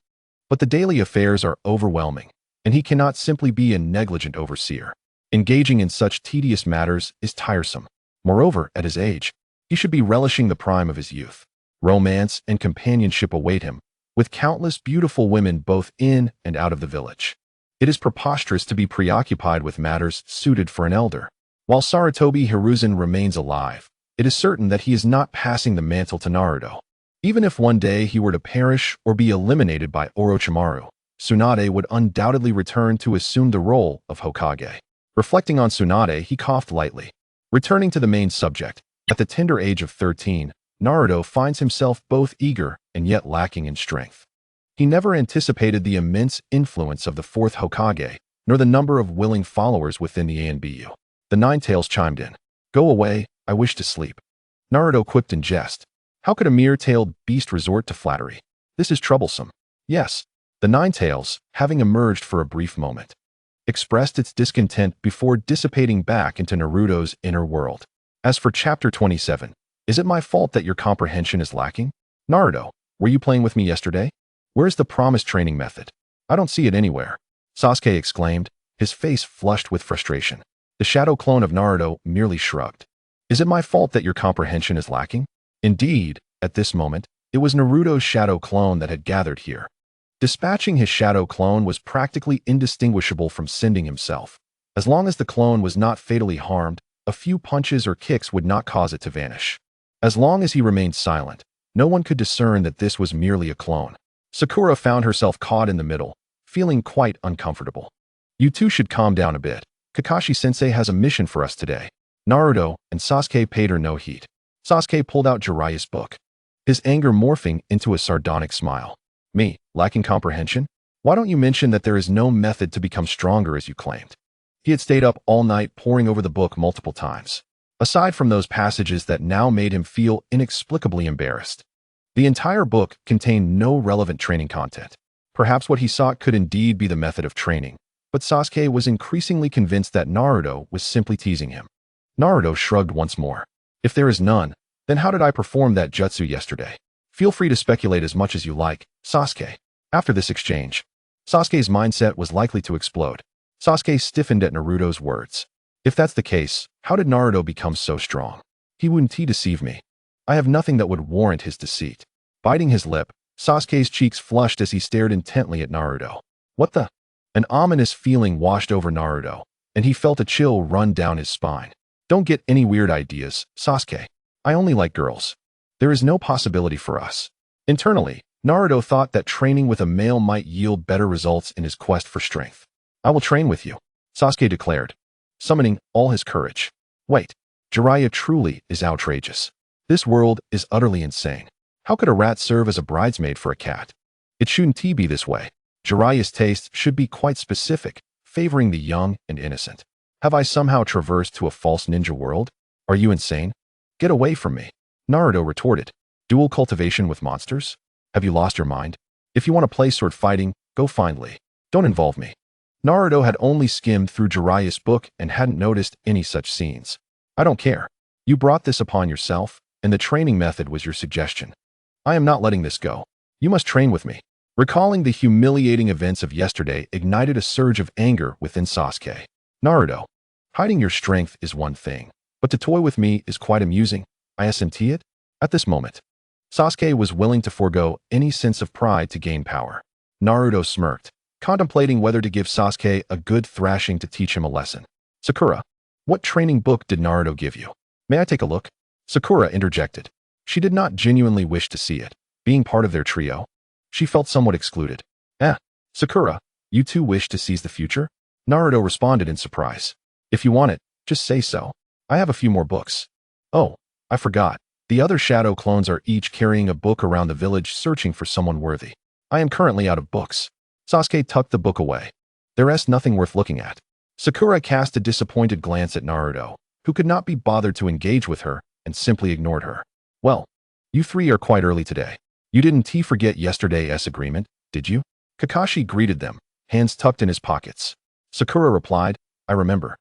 But the daily affairs are overwhelming, and he cannot simply be a negligent overseer. Engaging in such tedious matters is tiresome. Moreover, at his age, he should be relishing the prime of his youth. Romance and companionship await him, with countless beautiful women both in and out of the village. It is preposterous to be preoccupied with matters suited for an elder. While Sarutobi Hiruzen remains alive, it is certain that he is not passing the mantle to Naruto. Even if one day he were to perish or be eliminated by Orochimaru, Tsunade would undoubtedly return to assume the role of Hokage. Reflecting on Tsunade, he coughed lightly. Returning to the main subject, at the tender age of 13, Naruto finds himself both eager and yet lacking in strength. He never anticipated the immense influence of the fourth Hokage, nor the number of willing followers within the Anbu. The Ninetales chimed in. Go away, I wish to sleep. Naruto quipped in jest. How could a mere-tailed beast resort to flattery? This is troublesome. Yes, the Ninetales, having emerged for a brief moment, expressed its discontent before dissipating back into Naruto's inner world. As for Chapter 27, is it my fault that your comprehension is lacking? Naruto, were you playing with me yesterday? Where's the promised training method? I don't see it anywhere. Sasuke exclaimed, his face flushed with frustration. The shadow clone of Naruto merely shrugged. Is it my fault that your comprehension is lacking? Indeed, at this moment, it was Naruto's shadow clone that had gathered here. Dispatching his shadow clone was practically indistinguishable from sending himself. As long as the clone was not fatally harmed, a few punches or kicks would not cause it to vanish. As long as he remained silent, no one could discern that this was merely a clone. Sakura found herself caught in the middle, feeling quite uncomfortable. You two should calm down a bit. Kakashi-sensei has a mission for us today. Naruto and Sasuke paid her no heed. Sasuke pulled out Jiraiya's book, his anger morphing into a sardonic smile. Me, lacking comprehension? Why don't you mention that there is no method to become stronger as you claimed? He had stayed up all night poring over the book multiple times. Aside from those passages that now made him feel inexplicably embarrassed, the entire book contained no relevant training content. Perhaps what he sought could indeed be the method of training, but Sasuke was increasingly convinced that Naruto was simply teasing him. Naruto shrugged once more. If there is none, then how did I perform that jutsu yesterday? Feel free to speculate as much as you like, Sasuke. After this exchange, Sasuke's mindset was likely to explode. Sasuke stiffened at Naruto's words. If that's the case, how did Naruto become so strong? He wouldn't deceive me. I have nothing that would warrant his deceit. Biting his lip, Sasuke's cheeks flushed as he stared intently at Naruto. What the? An ominous feeling washed over Naruto, and he felt a chill run down his spine. Don't get any weird ideas, Sasuke. I only like girls. There is no possibility for us. Internally, Naruto thought that training with a male might yield better results in his quest for strength. I will train with you, Sasuke declared, summoning all his courage. Wait, Jiraiya truly is outrageous. This world is utterly insane. How could a rat serve as a bridesmaid for a cat? It shouldn't be this way. Jiraiya's taste should be quite specific, favoring the young and innocent. Have I somehow traversed to a false ninja world? Are you insane? Get away from me, Naruto retorted. Dual cultivation with monsters? Have you lost your mind? If you want to play sword fighting, go find Lee. Don't involve me. Naruto had only skimmed through Jiraiya's book and hadn't noticed any such scenes. I don't care. You brought this upon yourself, and the training method was your suggestion. I am not letting this go. You must train with me. Recalling the humiliating events of yesterday ignited a surge of anger within Sasuke. Naruto, hiding your strength is one thing, but to toy with me is quite amusing. Isn't it? At this moment, Sasuke was willing to forego any sense of pride to gain power. Naruto smirked, contemplating whether to give Sasuke a good thrashing to teach him a lesson. Sakura, what training book did Naruto give you? May I take a look? Sakura interjected. She did not genuinely wish to see it. Being part of their trio, she felt somewhat excluded. Sakura, you too wish to seize the future? Naruto responded in surprise. If you want it, just say so. I have a few more books. Oh, I forgot. The other shadow clones are each carrying a book around the village searching for someone worthy. I am currently out of books. Sasuke tucked the book away. There's nothing worth looking at. Sakura cast a disappointed glance at Naruto, who could not be bothered to engage with her and simply ignored her. Well, you three are quite early today. You didn't forget yesterday's agreement, did you? Kakashi greeted them, hands tucked in his pockets. Sakura replied, I remember.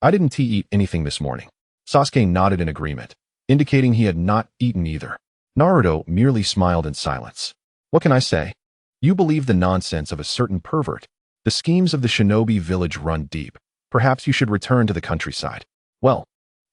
I didn't eat anything this morning. Sasuke nodded in agreement, indicating he had not eaten either. Naruto merely smiled in silence. What can I say? You believe the nonsense of a certain pervert. The schemes of the shinobi village run deep. Perhaps you should return to the countryside. Well,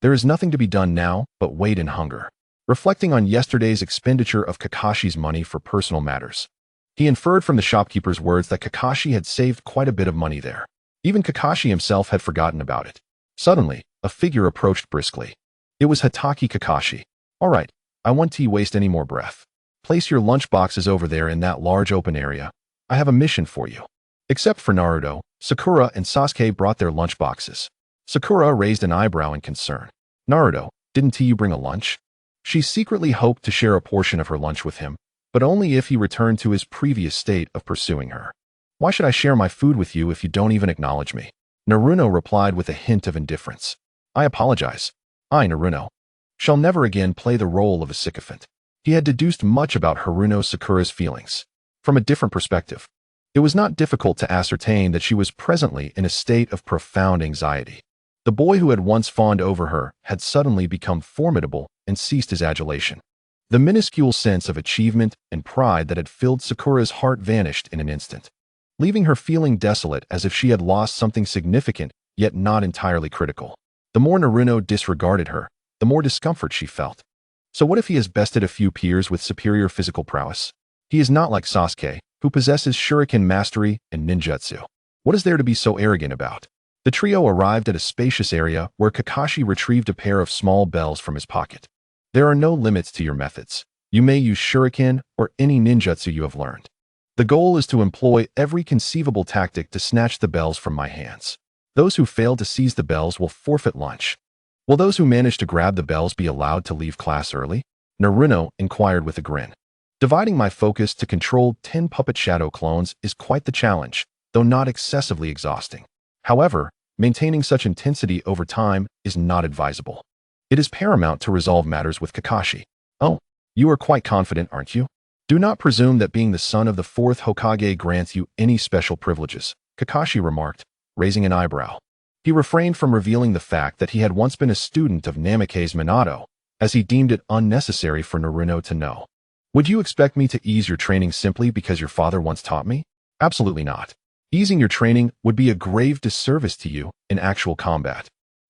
there is nothing to be done now but wait in hunger. Reflecting on yesterday's expenditure of Kakashi's money for personal matters, he inferred from the shopkeeper's words that Kakashi had saved quite a bit of money there. Even Kakashi himself had forgotten about it. Suddenly, a figure approached briskly. It was Hatake Kakashi. All right, I won't waste any more breath. Place your lunchboxes over there in that large open area. I have a mission for you. Except for Naruto, Sakura and Sasuke brought their lunchboxes. Sakura raised an eyebrow in concern. Naruto, didn't you bring a lunch? She secretly hoped to share a portion of her lunch with him, but only if he returned to his previous state of pursuing her. Why should I share my food with you if you don't even acknowledge me? Naruto replied with a hint of indifference. I apologize. I, Naruto, shall never again play the role of a sycophant. He had deduced much about Haruno Sakura's feelings. From a different perspective, it was not difficult to ascertain that she was presently in a state of profound anxiety. The boy who had once fawned over her had suddenly become formidable and ceased his adulation. The minuscule sense of achievement and pride that had filled Sakura's heart vanished in an instant, leaving her feeling desolate as if she had lost something significant yet not entirely critical. The more Naruto disregarded her, the more discomfort she felt. So what if he has bested a few peers with superior physical prowess? He is not like Sasuke, who possesses shuriken mastery and ninjutsu. What is there to be so arrogant about? The trio arrived at a spacious area where Kakashi retrieved a pair of small bells from his pocket. There are no limits to your methods. You may use shuriken or any ninjutsu you have learned. The goal is to employ every conceivable tactic to snatch the bells from my hands. Those who fail to seize the bells will forfeit lunch. Will those who manage to grab the bells be allowed to leave class early? Naruto inquired with a grin. Dividing my focus to control 10 puppet shadow clones is quite the challenge, though not excessively exhausting. However, maintaining such intensity over time is not advisable. It is paramount to resolve matters with Kakashi. Oh, you are quite confident, aren't you? Do not presume that being the son of the fourth Hokage grants you any special privileges, Kakashi remarked, raising an eyebrow. He refrained from revealing the fact that he had once been a student of Namikaze Minato, as he deemed it unnecessary for Naruto to know. Would you expect me to ease your training simply because your father once taught me? Absolutely not. Easing your training would be a grave disservice to you in actual combat.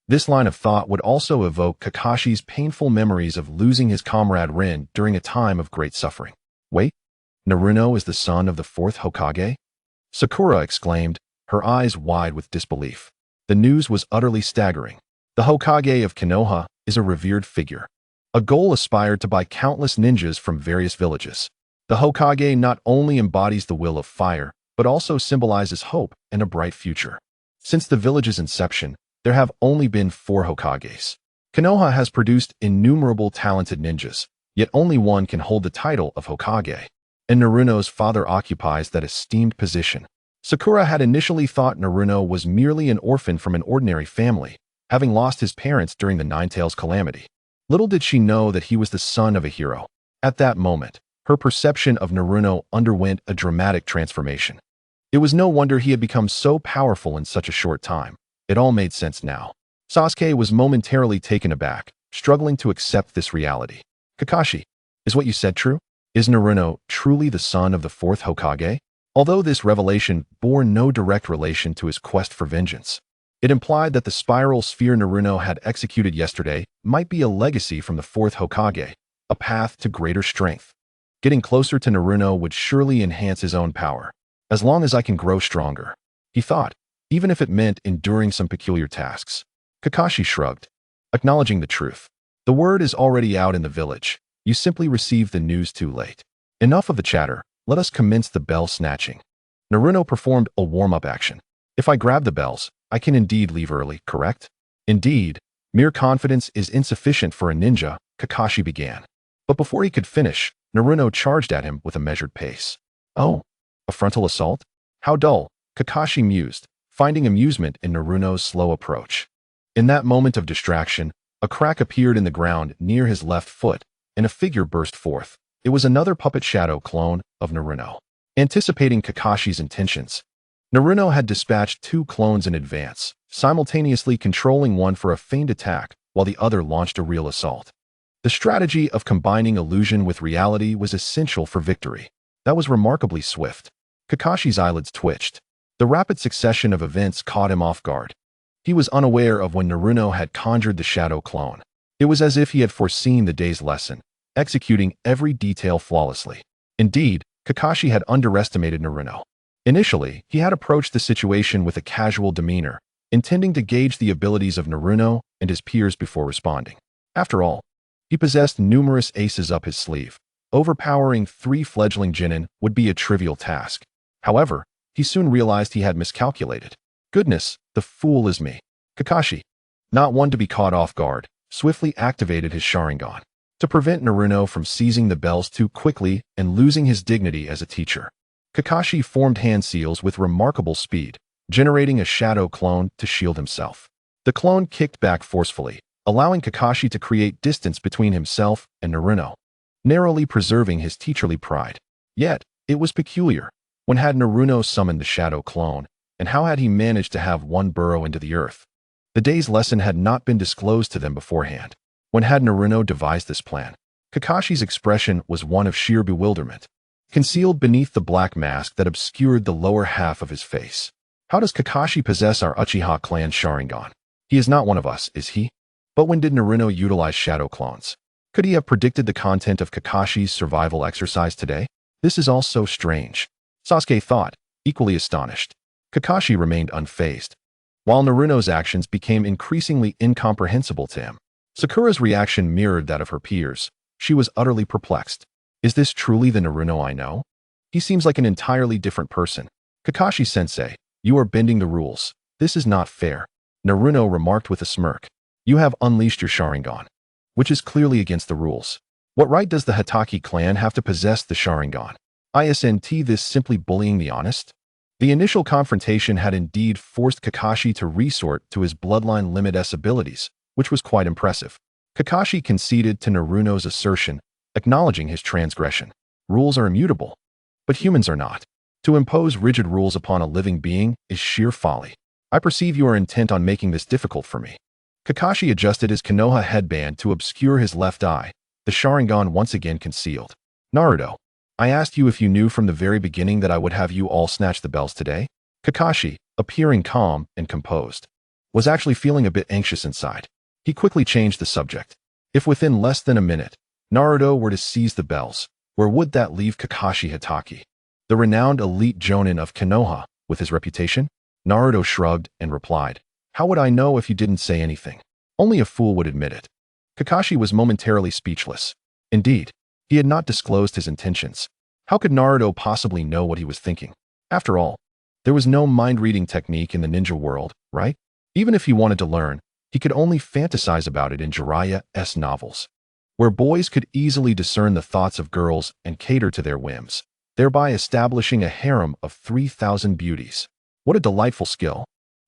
This line of thought would also evoke Kakashi's painful memories of losing his comrade Rin during a time of great suffering. Wait, Naruto is the son of the fourth Hokage? Sakura exclaimed, her eyes wide with disbelief. The news was utterly staggering. The Hokage of Konoha is a revered figure. A goal aspired to by countless ninjas from various villages. The Hokage not only embodies the will of fire, but also symbolizes hope and a bright future. Since the village's inception, there have only been 4 Hokages. Konoha has produced innumerable talented ninjas, yet only one can hold the title of Hokage. And Naruto's father occupies that esteemed position. Sakura had initially thought Naruto was merely an orphan from an ordinary family, having lost his parents during the Ninetales calamity. Little did she know that he was the son of a hero. At that moment, her perception of Naruto underwent a dramatic transformation. It was no wonder he had become so powerful in such a short time. It all made sense now. Sasuke was momentarily taken aback, struggling to accept this reality. Kakashi, is what you said true? Is Naruto truly the son of the fourth Hokage? Although this revelation bore no direct relation to his quest for vengeance, it implied that the spiral sphere Naruto had executed yesterday might be a legacy from the fourth Hokage, a path to greater strength. Getting closer to Naruto would surely enhance his own power. As long as I can grow stronger, he thought, even if it meant enduring some peculiar tasks. Kakashi shrugged, acknowledging the truth. The word is already out in the village. You simply received the news too late. Enough of the chatter. Let us commence the bell snatching. Naruto performed a warm-up action. If I grab the bells, I can indeed leave early, correct? Indeed, mere confidence is insufficient for a ninja, Kakashi began. But before he could finish, Naruto charged at him with a measured pace. Oh, a frontal assault? How dull, Kakashi mused, finding amusement in Naruto's slow approach. In that moment of distraction, a crack appeared in the ground near his left foot, and a figure burst forth. It was another puppet shadow clone of Naruto. Anticipating Kakashi's intentions, Naruto had dispatched 2 clones in advance, simultaneously controlling one for a feigned attack while the other launched a real assault. The strategy of combining illusion with reality was essential for victory. That was remarkably swift. Kakashi's eyelids twitched. The rapid succession of events caught him off guard. He was unaware of when Naruto had conjured the shadow clone. It was as if he had foreseen the day's lesson, executing every detail flawlessly. Indeed, Kakashi had underestimated Naruto. Initially, he had approached the situation with a casual demeanor, intending to gauge the abilities of Naruto and his peers before responding. After all, he possessed numerous aces up his sleeve. Overpowering 3 fledgling genin would be a trivial task. However, he soon realized he had miscalculated. Goodness, the fool is me. Kakashi, not one to be caught off guard, swiftly activated his Sharingan to prevent Naruto from seizing the bells too quickly and losing his dignity as a teacher. Kakashi formed hand seals with remarkable speed, generating a shadow clone to shield himself. The clone kicked back forcefully, allowing Kakashi to create distance between himself and Naruto, narrowly preserving his teacherly pride. Yet, it was peculiar. When had Naruto summoned the shadow clone, and how had he managed to have one burrow into the earth? The day's lesson had not been disclosed to them beforehand. When had Naruto devised this plan? Kakashi's expression was one of sheer bewilderment, concealed beneath the black mask that obscured the lower half of his face. How does Kakashi possess our Uchiha clan Sharingan? He is not one of us, is he? But when did Naruto utilize shadow clones? Could he have predicted the content of Kakashi's survival exercise today? This is all so strange. Sasuke thought, equally astonished. Kakashi remained unfazed, while Naruto's actions became increasingly incomprehensible to him. Sakura's reaction mirrored that of her peers. She was utterly perplexed. Is this truly the Naruto I know? He seems like an entirely different person. Kakashi-sensei, you are bending the rules. This is not fair. Naruto remarked with a smirk. You have unleashed your Sharingan, which is clearly against the rules. What right does the Hatake clan have to possess the Sharingan? Isn't this simply bullying the honest? The initial confrontation had indeed forced Kakashi to resort to his bloodline limit S abilities, which was quite impressive. Kakashi conceded to Naruto's assertion, acknowledging his transgression. Rules are immutable, but humans are not. To impose rigid rules upon a living being is sheer folly. I perceive you are intent on making this difficult for me. Kakashi adjusted his Konoha headband to obscure his left eye, the Sharingan once again concealed. Naruto, I asked you if you knew from the very beginning that I would have you all snatch the bells today? Kakashi, appearing calm and composed, was actually feeling a bit anxious inside. He quickly changed the subject. If within less than a minute, Naruto were to seize the bells, where would that leave Kakashi Hatake, the renowned elite jonin of Konoha, with his reputation? Naruto shrugged and replied, How would I know if you didn't say anything? Only a fool would admit it. Kakashi was momentarily speechless. Indeed, he had not disclosed his intentions. How could Naruto possibly know what he was thinking? After all, there was no mind-reading technique in the ninja world, right? Even if he wanted to learn, he could only fantasize about it in Jiraiya's novels, where boys could easily discern the thoughts of girls and cater to their whims, thereby establishing a harem of 3,000 beauties. What a delightful skill.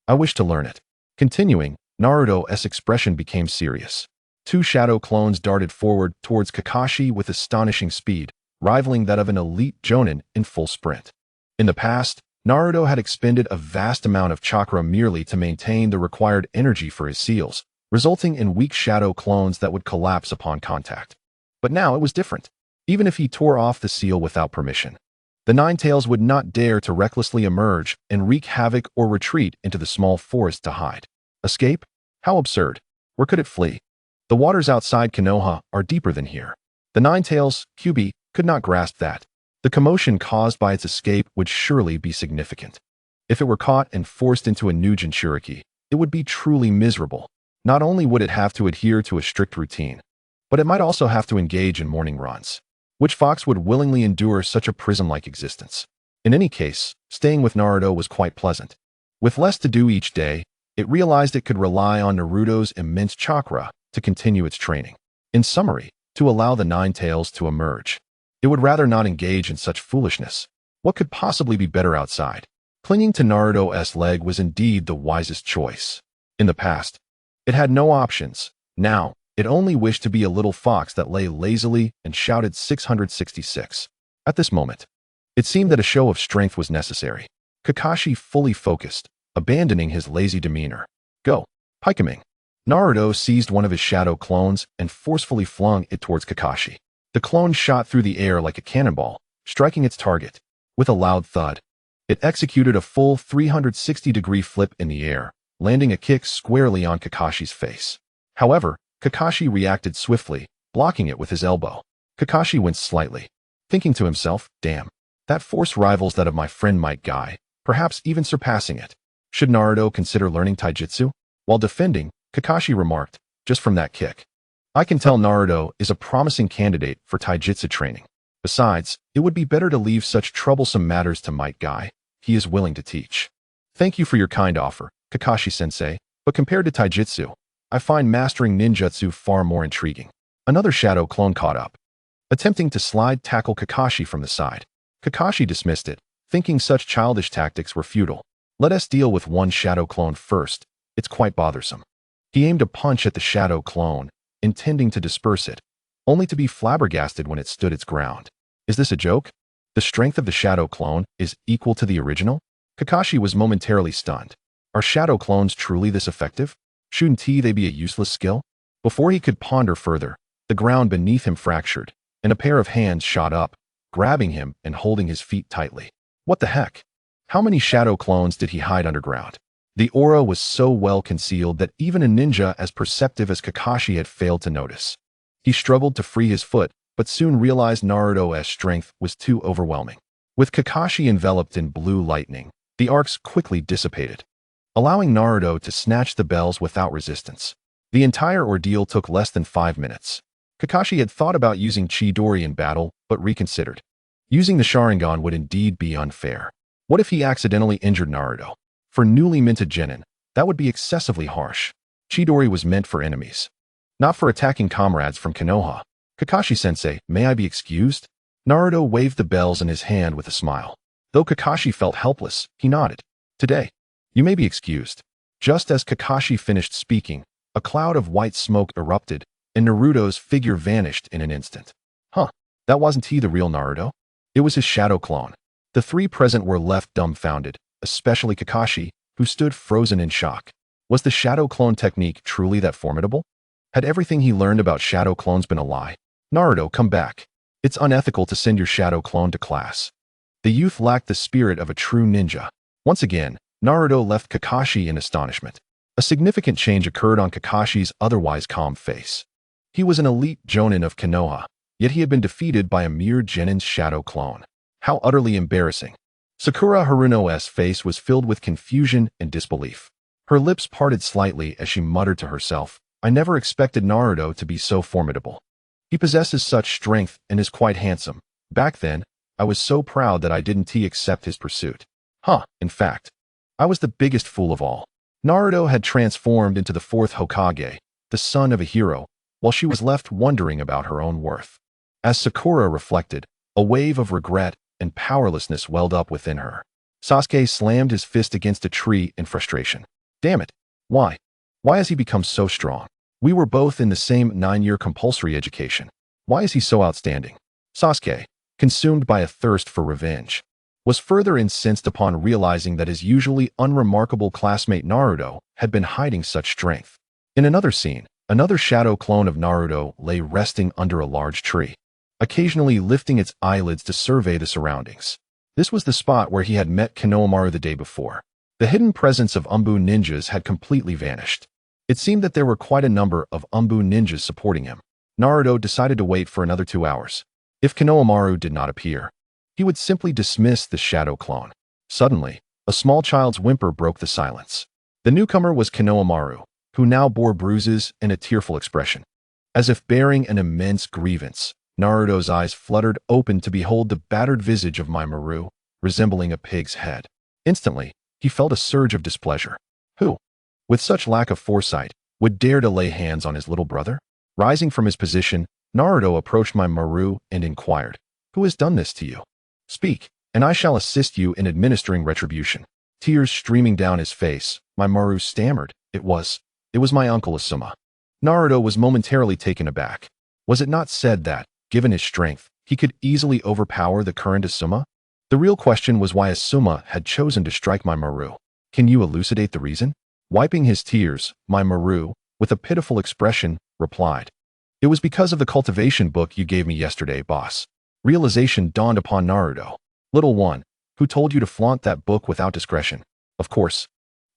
I wish to learn it. Continuing, Naruto's expression became serious. Two shadow clones darted forward towards Kakashi with astonishing speed, rivaling that of an elite jonin in full sprint. In the past, Naruto had expended a vast amount of chakra merely to maintain the required energy for his seals, resulting in weak shadow clones that would collapse upon contact. But now it was different. Even if he tore off the seal without permission, the Ninetales would not dare to recklessly emerge and wreak havoc or retreat into the small forest to hide. Escape? How absurd. Where could it flee? The waters outside Konoha are deeper than here. The Ninetales, Kyuubi, could not grasp that. The commotion caused by its escape would surely be significant. If it were caught and forced into a new Jinchuriki, it would be truly miserable. Not only would it have to adhere to a strict routine, but it might also have to engage in morning runs. Which fox would willingly endure such a prison-like existence? In any case, staying with Naruto was quite pleasant. With less to do each day, it realized it could rely on Naruto's immense chakra to continue its training. In summary, to allow the Ninetales to emerge. It would rather not engage in such foolishness. What could possibly be better outside? Clinging to Naruto's leg was indeed the wisest choice. In the past, it had no options. Now, it only wished to be a little fox that lay lazily and shouted 666. At this moment, it seemed that a show of strength was necessary. Kakashi fully focused, abandoning his lazy demeanor. Go, Pikeaming. Naruto seized one of his shadow clones and forcefully flung it towards Kakashi. The clone shot through the air like a cannonball, striking its target. With a loud thud, it executed a full 360-degree flip in the air, landing a kick squarely on Kakashi's face. However, Kakashi reacted swiftly, blocking it with his elbow. Kakashi winced slightly, thinking to himself, damn, that force rivals that of my friend Might Guy, perhaps even surpassing it. Should Naruto consider learning taijutsu? While defending, Kakashi remarked, just from that kick, I can tell Naruto is a promising candidate for taijutsu training. Besides, it would be better to leave such troublesome matters to Might Guy. He is willing to teach. Thank you for your kind offer, Kakashi-sensei, but compared to taijutsu, I find mastering ninjutsu far more intriguing. Another shadow clone caught up, attempting to slide tackle Kakashi from the side. Kakashi dismissed it, thinking such childish tactics were futile. Let us deal with one shadow clone first. It's quite bothersome. He aimed a punch at the shadow clone, intending to disperse it, only to be flabbergasted when it stood its ground. Is this a joke? The strength of the shadow clone is equal to the original? Kakashi was momentarily stunned. Are shadow clones truly this effective? Shouldn't they be a useless skill? Before he could ponder further, the ground beneath him fractured, and a pair of hands shot up, grabbing him and holding his feet tightly. What the heck? How many shadow clones did he hide underground? The aura was so well concealed that even a ninja as perceptive as Kakashi had failed to notice. He struggled to free his foot, but soon realized Naruto's strength was too overwhelming. With Kakashi enveloped in blue lightning, the arcs quickly dissipated, allowing Naruto to snatch the bells without resistance. The entire ordeal took less than 5 minutes. Kakashi had thought about using Chidori in battle, but reconsidered. Using the Sharingan would indeed be unfair. What if he accidentally injured Naruto? For newly minted genin, that would be excessively harsh. Chidori was meant for enemies, not for attacking comrades from Konoha. Kakashi-sensei, may I be excused? Naruto waved the bells in his hand with a smile. Though Kakashi felt helpless, he nodded. Today, you may be excused. Just as Kakashi finished speaking, a cloud of white smoke erupted, and Naruto's figure vanished in an instant. Huh, that wasn't he the real Naruto? It was his shadow clone. The three present were left dumbfounded, especially Kakashi, who stood frozen in shock. Was the shadow clone technique truly that formidable? Had everything he learned about shadow clones been a lie? Naruto, come back. It's unethical to send your shadow clone to class. The youth lacked the spirit of a true ninja. Once again, Naruto left Kakashi in astonishment. A significant change occurred on Kakashi's otherwise calm face. He was an elite jonin of Konoha, yet he had been defeated by a mere genin's shadow clone. How utterly embarrassing. Sakura Haruno's face was filled with confusion and disbelief. Her lips parted slightly as she muttered to herself, I never expected Naruto to be so formidable. He possesses such strength and is quite handsome. Back then, I was so proud that I didn't accept his pursuit. In fact, I was the biggest fool of all. Naruto had transformed into the fourth Hokage, the son of a hero, while she was left wondering about her own worth. As Sakura reflected, a wave of regret and powerlessness welled up within her. Sasuke slammed his fist against a tree in frustration. Damn it. Why? Why has he become so strong? We were both in the same 9-year compulsory education. Why is he so outstanding? Sasuke, consumed by a thirst for revenge, was further incensed upon realizing that his usually unremarkable classmate Naruto had been hiding such strength. In another scene, another shadow clone of Naruto lay resting under a large tree, occasionally lifting its eyelids to survey the surroundings. This was the spot where he had met Konohamaru the day before. The hidden presence of Anbu ninjas had completely vanished. It seemed that there were quite a number of Anbu ninjas supporting him. Naruto decided to wait for another 2 hours. If Konohamaru did not appear, he would simply dismiss the shadow clone. Suddenly, a small child's whimper broke the silence. The newcomer was Konohamaru, who now bore bruises and a tearful expression. As if bearing an immense grievance, Naruto's eyes fluttered open to behold the battered visage of Maru, resembling a pig's head. Instantly, he felt a surge of displeasure. Who, with such lack of foresight, would dare to lay hands on his little brother? Rising from his position, Naruto approached Maru and inquired, Who has done this to you? Speak, and I shall assist you in administering retribution. Tears streaming down his face, Maru stammered, It was my uncle Asuma. Naruto was momentarily taken aback. Was it not said that, given his strength, he could easily overpower the current Asuma? The real question was why Asuma had chosen to strike Maru. Can you elucidate the reason? Wiping his tears, Maru, with a pitiful expression, replied, It was because of the cultivation book you gave me yesterday, boss. Realization dawned upon Naruto. Little one, who told you to flaunt that book without discretion? Of course,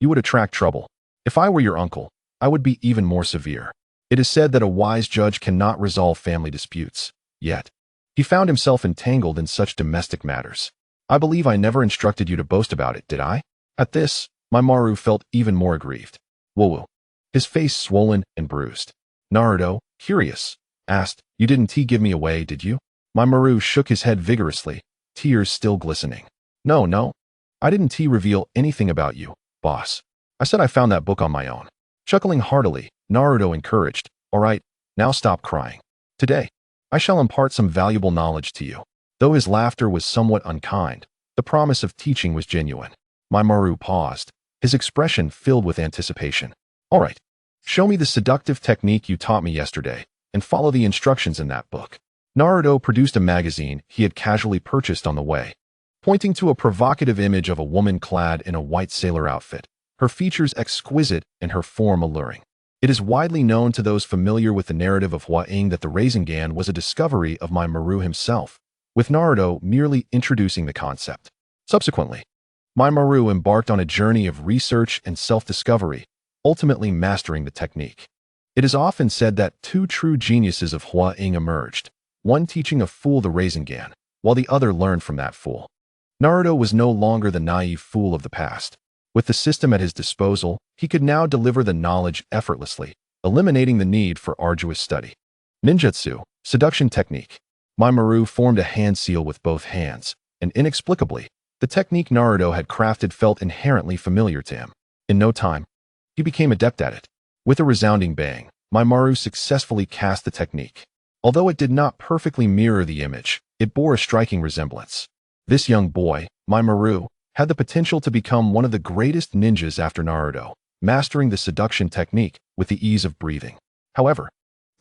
you would attract trouble. If I were your uncle, I would be even more severe. It is said that a wise judge cannot resolve family disputes. Yet, he found himself entangled in such domestic matters. I believe I never instructed you to boast about it, did I? At this, Maru felt even more aggrieved. Woo-woo. His face swollen and bruised. Naruto, curious, asked, You didn't give me away, did you? Maru shook his head vigorously, tears still glistening. No. I didn't reveal anything about you, boss. I said I found that book on my own. Chuckling heartily, Naruto encouraged, All right, now stop crying. Today, I shall impart some valuable knowledge to you. Though his laughter was somewhat unkind, the promise of teaching was genuine. Maru paused, his expression filled with anticipation. All right, show me the seductive technique you taught me yesterday, and follow the instructions in that book. Naruto produced a magazine he had casually purchased on the way, pointing to a provocative image of a woman clad in a white sailor outfit, her features exquisite and her form alluring. It is widely known to those familiar with the narrative of Hua-ing that the Rinnegan was a discovery of Maru himself, with Naruto merely introducing the concept. Subsequently, Maru embarked on a journey of research and self-discovery, ultimately mastering the technique. It is often said that two true geniuses of Hua-ing emerged, one teaching a fool the Rinnegan, while the other learned from that fool. Naruto was no longer the naive fool of the past. With the system at his disposal, he could now deliver the knowledge effortlessly, eliminating the need for arduous study. Ninjutsu, seduction technique. Maru formed a hand seal with both hands, and inexplicably, the technique Naruto had crafted felt inherently familiar to him. In no time, he became adept at it. With a resounding bang, Maru successfully cast the technique. Although it did not perfectly mirror the image, it bore a striking resemblance. This young boy, Maru, had the potential to become one of the greatest ninjas after Naruto, mastering the seduction technique with the ease of breathing. However,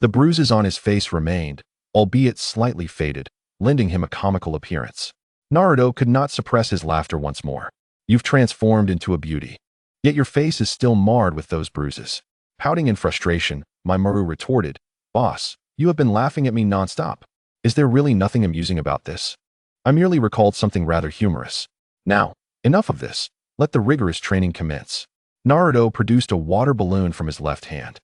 the bruises on his face remained, albeit slightly faded, lending him a comical appearance. Naruto could not suppress his laughter once more. You've transformed into a beauty. Yet your face is still marred with those bruises. Pouting in frustration, Maru retorted, "Boss, you have been laughing at me nonstop. Is there really nothing amusing about this? I merely recalled something rather humorous. Now, enough of this. Let the rigorous training commence." Naruto produced a water balloon from his left hand.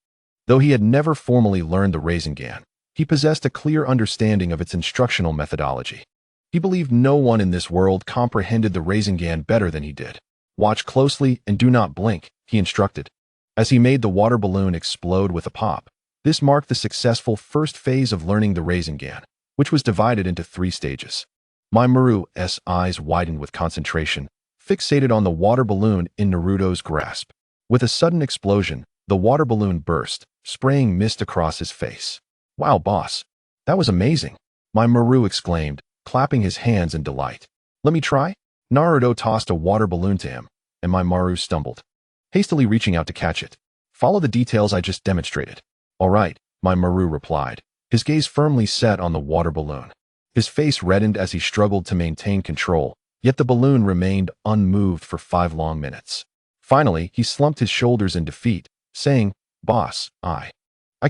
Though he had never formally learned the Rinnegan, he possessed a clear understanding of its instructional methodology. He believed no one in this world comprehended the Rinnegan better than he did. "Watch closely and do not blink," he instructed. As he made the water balloon explode with a pop, this marked the successful first phase of learning the Rinnegan, which was divided into 3 stages. Maru's eyes widened with concentration, fixated on the water balloon in Naruto's grasp. With a sudden explosion, the water balloon burst, spraying mist across his face. "Wow, boss. That was amazing," Maru exclaimed, clapping his hands in delight. "Let me try?" Naruto tossed a water balloon to him, and Maru stumbled, hastily reaching out to catch it. "Follow the details I just demonstrated." "All right," Maru replied, his gaze firmly set on the water balloon. His face reddened as he struggled to maintain control, yet the balloon remained unmoved for 5 long minutes. Finally, he slumped his shoulders in defeat, saying, "Boss, I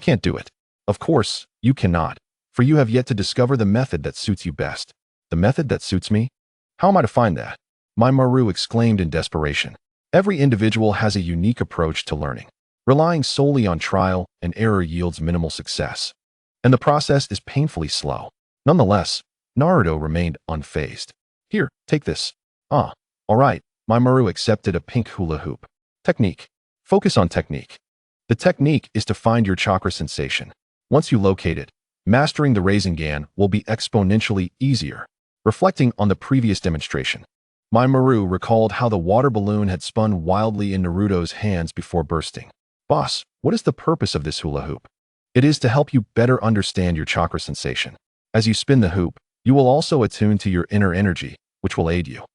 can't do it." "Of course, you cannot, for you have yet to discover the method that suits you best." "The method that suits me? How am I to find that?" Maru exclaimed in desperation. Every individual has a unique approach to learning. Relying solely on trial and error yields minimal success, and the process is painfully slow. Nonetheless, Naruto remained unfazed. "Here, take this." "Ah, all right." Maru accepted a pink hula hoop. Technique. Focus on technique. The technique is to find your chakra sensation. Once you locate it, mastering the Rinnegan will be exponentially easier. Reflecting on the previous demonstration, Maru recalled how the water balloon had spun wildly in Naruto's hands before bursting. "Boss, what is the purpose of this hula hoop?" "It is to help you better understand your chakra sensation. As you spin the hoop, you will also attune to your inner energy, which will aid you.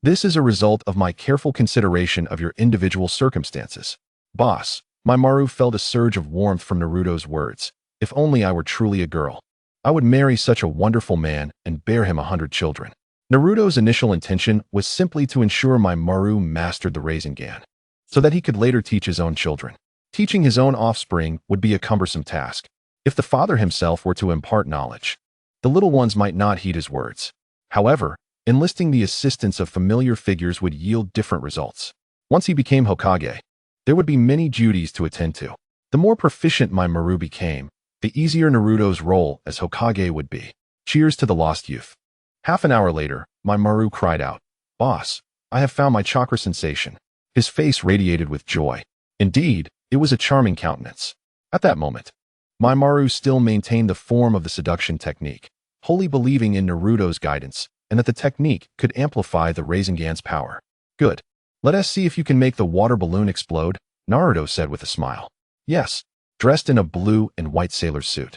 This is a result of my careful consideration of your individual circumstances." "Boss," Maru felt a surge of warmth from Naruto's words. "If only I were truly a girl. I would marry such a wonderful man and bear him 100 children." Naruto's initial intention was simply to ensure Maru mastered the Rinnegan, so that he could later teach his own children. Teaching his own offspring would be a cumbersome task. If the father himself were to impart knowledge, the little ones might not heed his words. However, enlisting the assistance of familiar figures would yield different results. Once he became Hokage, there would be many duties to attend to. The more proficient Maru became, the easier Naruto's role as Hokage would be. Cheers to the lost youth. Half an hour later, Maru cried out, "Boss, I have found my chakra sensation." His face radiated with joy. Indeed, it was a charming countenance. At that moment, Maru still maintained the form of the seduction technique, wholly believing in Naruto's guidance and that the technique could amplify the Rinnegan's power. "Good. Let us see if you can make the water balloon explode," Naruto said with a smile. "Yes." Dressed in a blue and white sailor suit,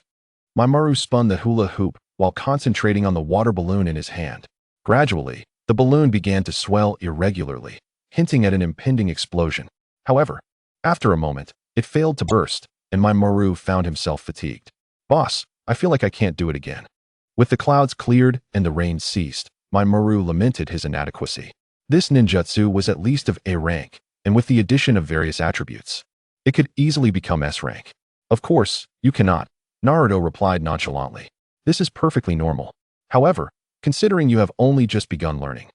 Maru spun the hula hoop while concentrating on the water balloon in his hand. Gradually, the balloon began to swell irregularly, hinting at an impending explosion. However, after a moment, it failed to burst, and Maru found himself fatigued. "Boss, I feel like I can't do it again." With the clouds cleared and the rain ceased, Maru lamented his inadequacy. This ninjutsu was at least of A rank, and with the addition of various attributes, it could easily become S rank. "Of course, you cannot," Naruto replied nonchalantly. "This is perfectly normal. However, considering you have only just begun learning,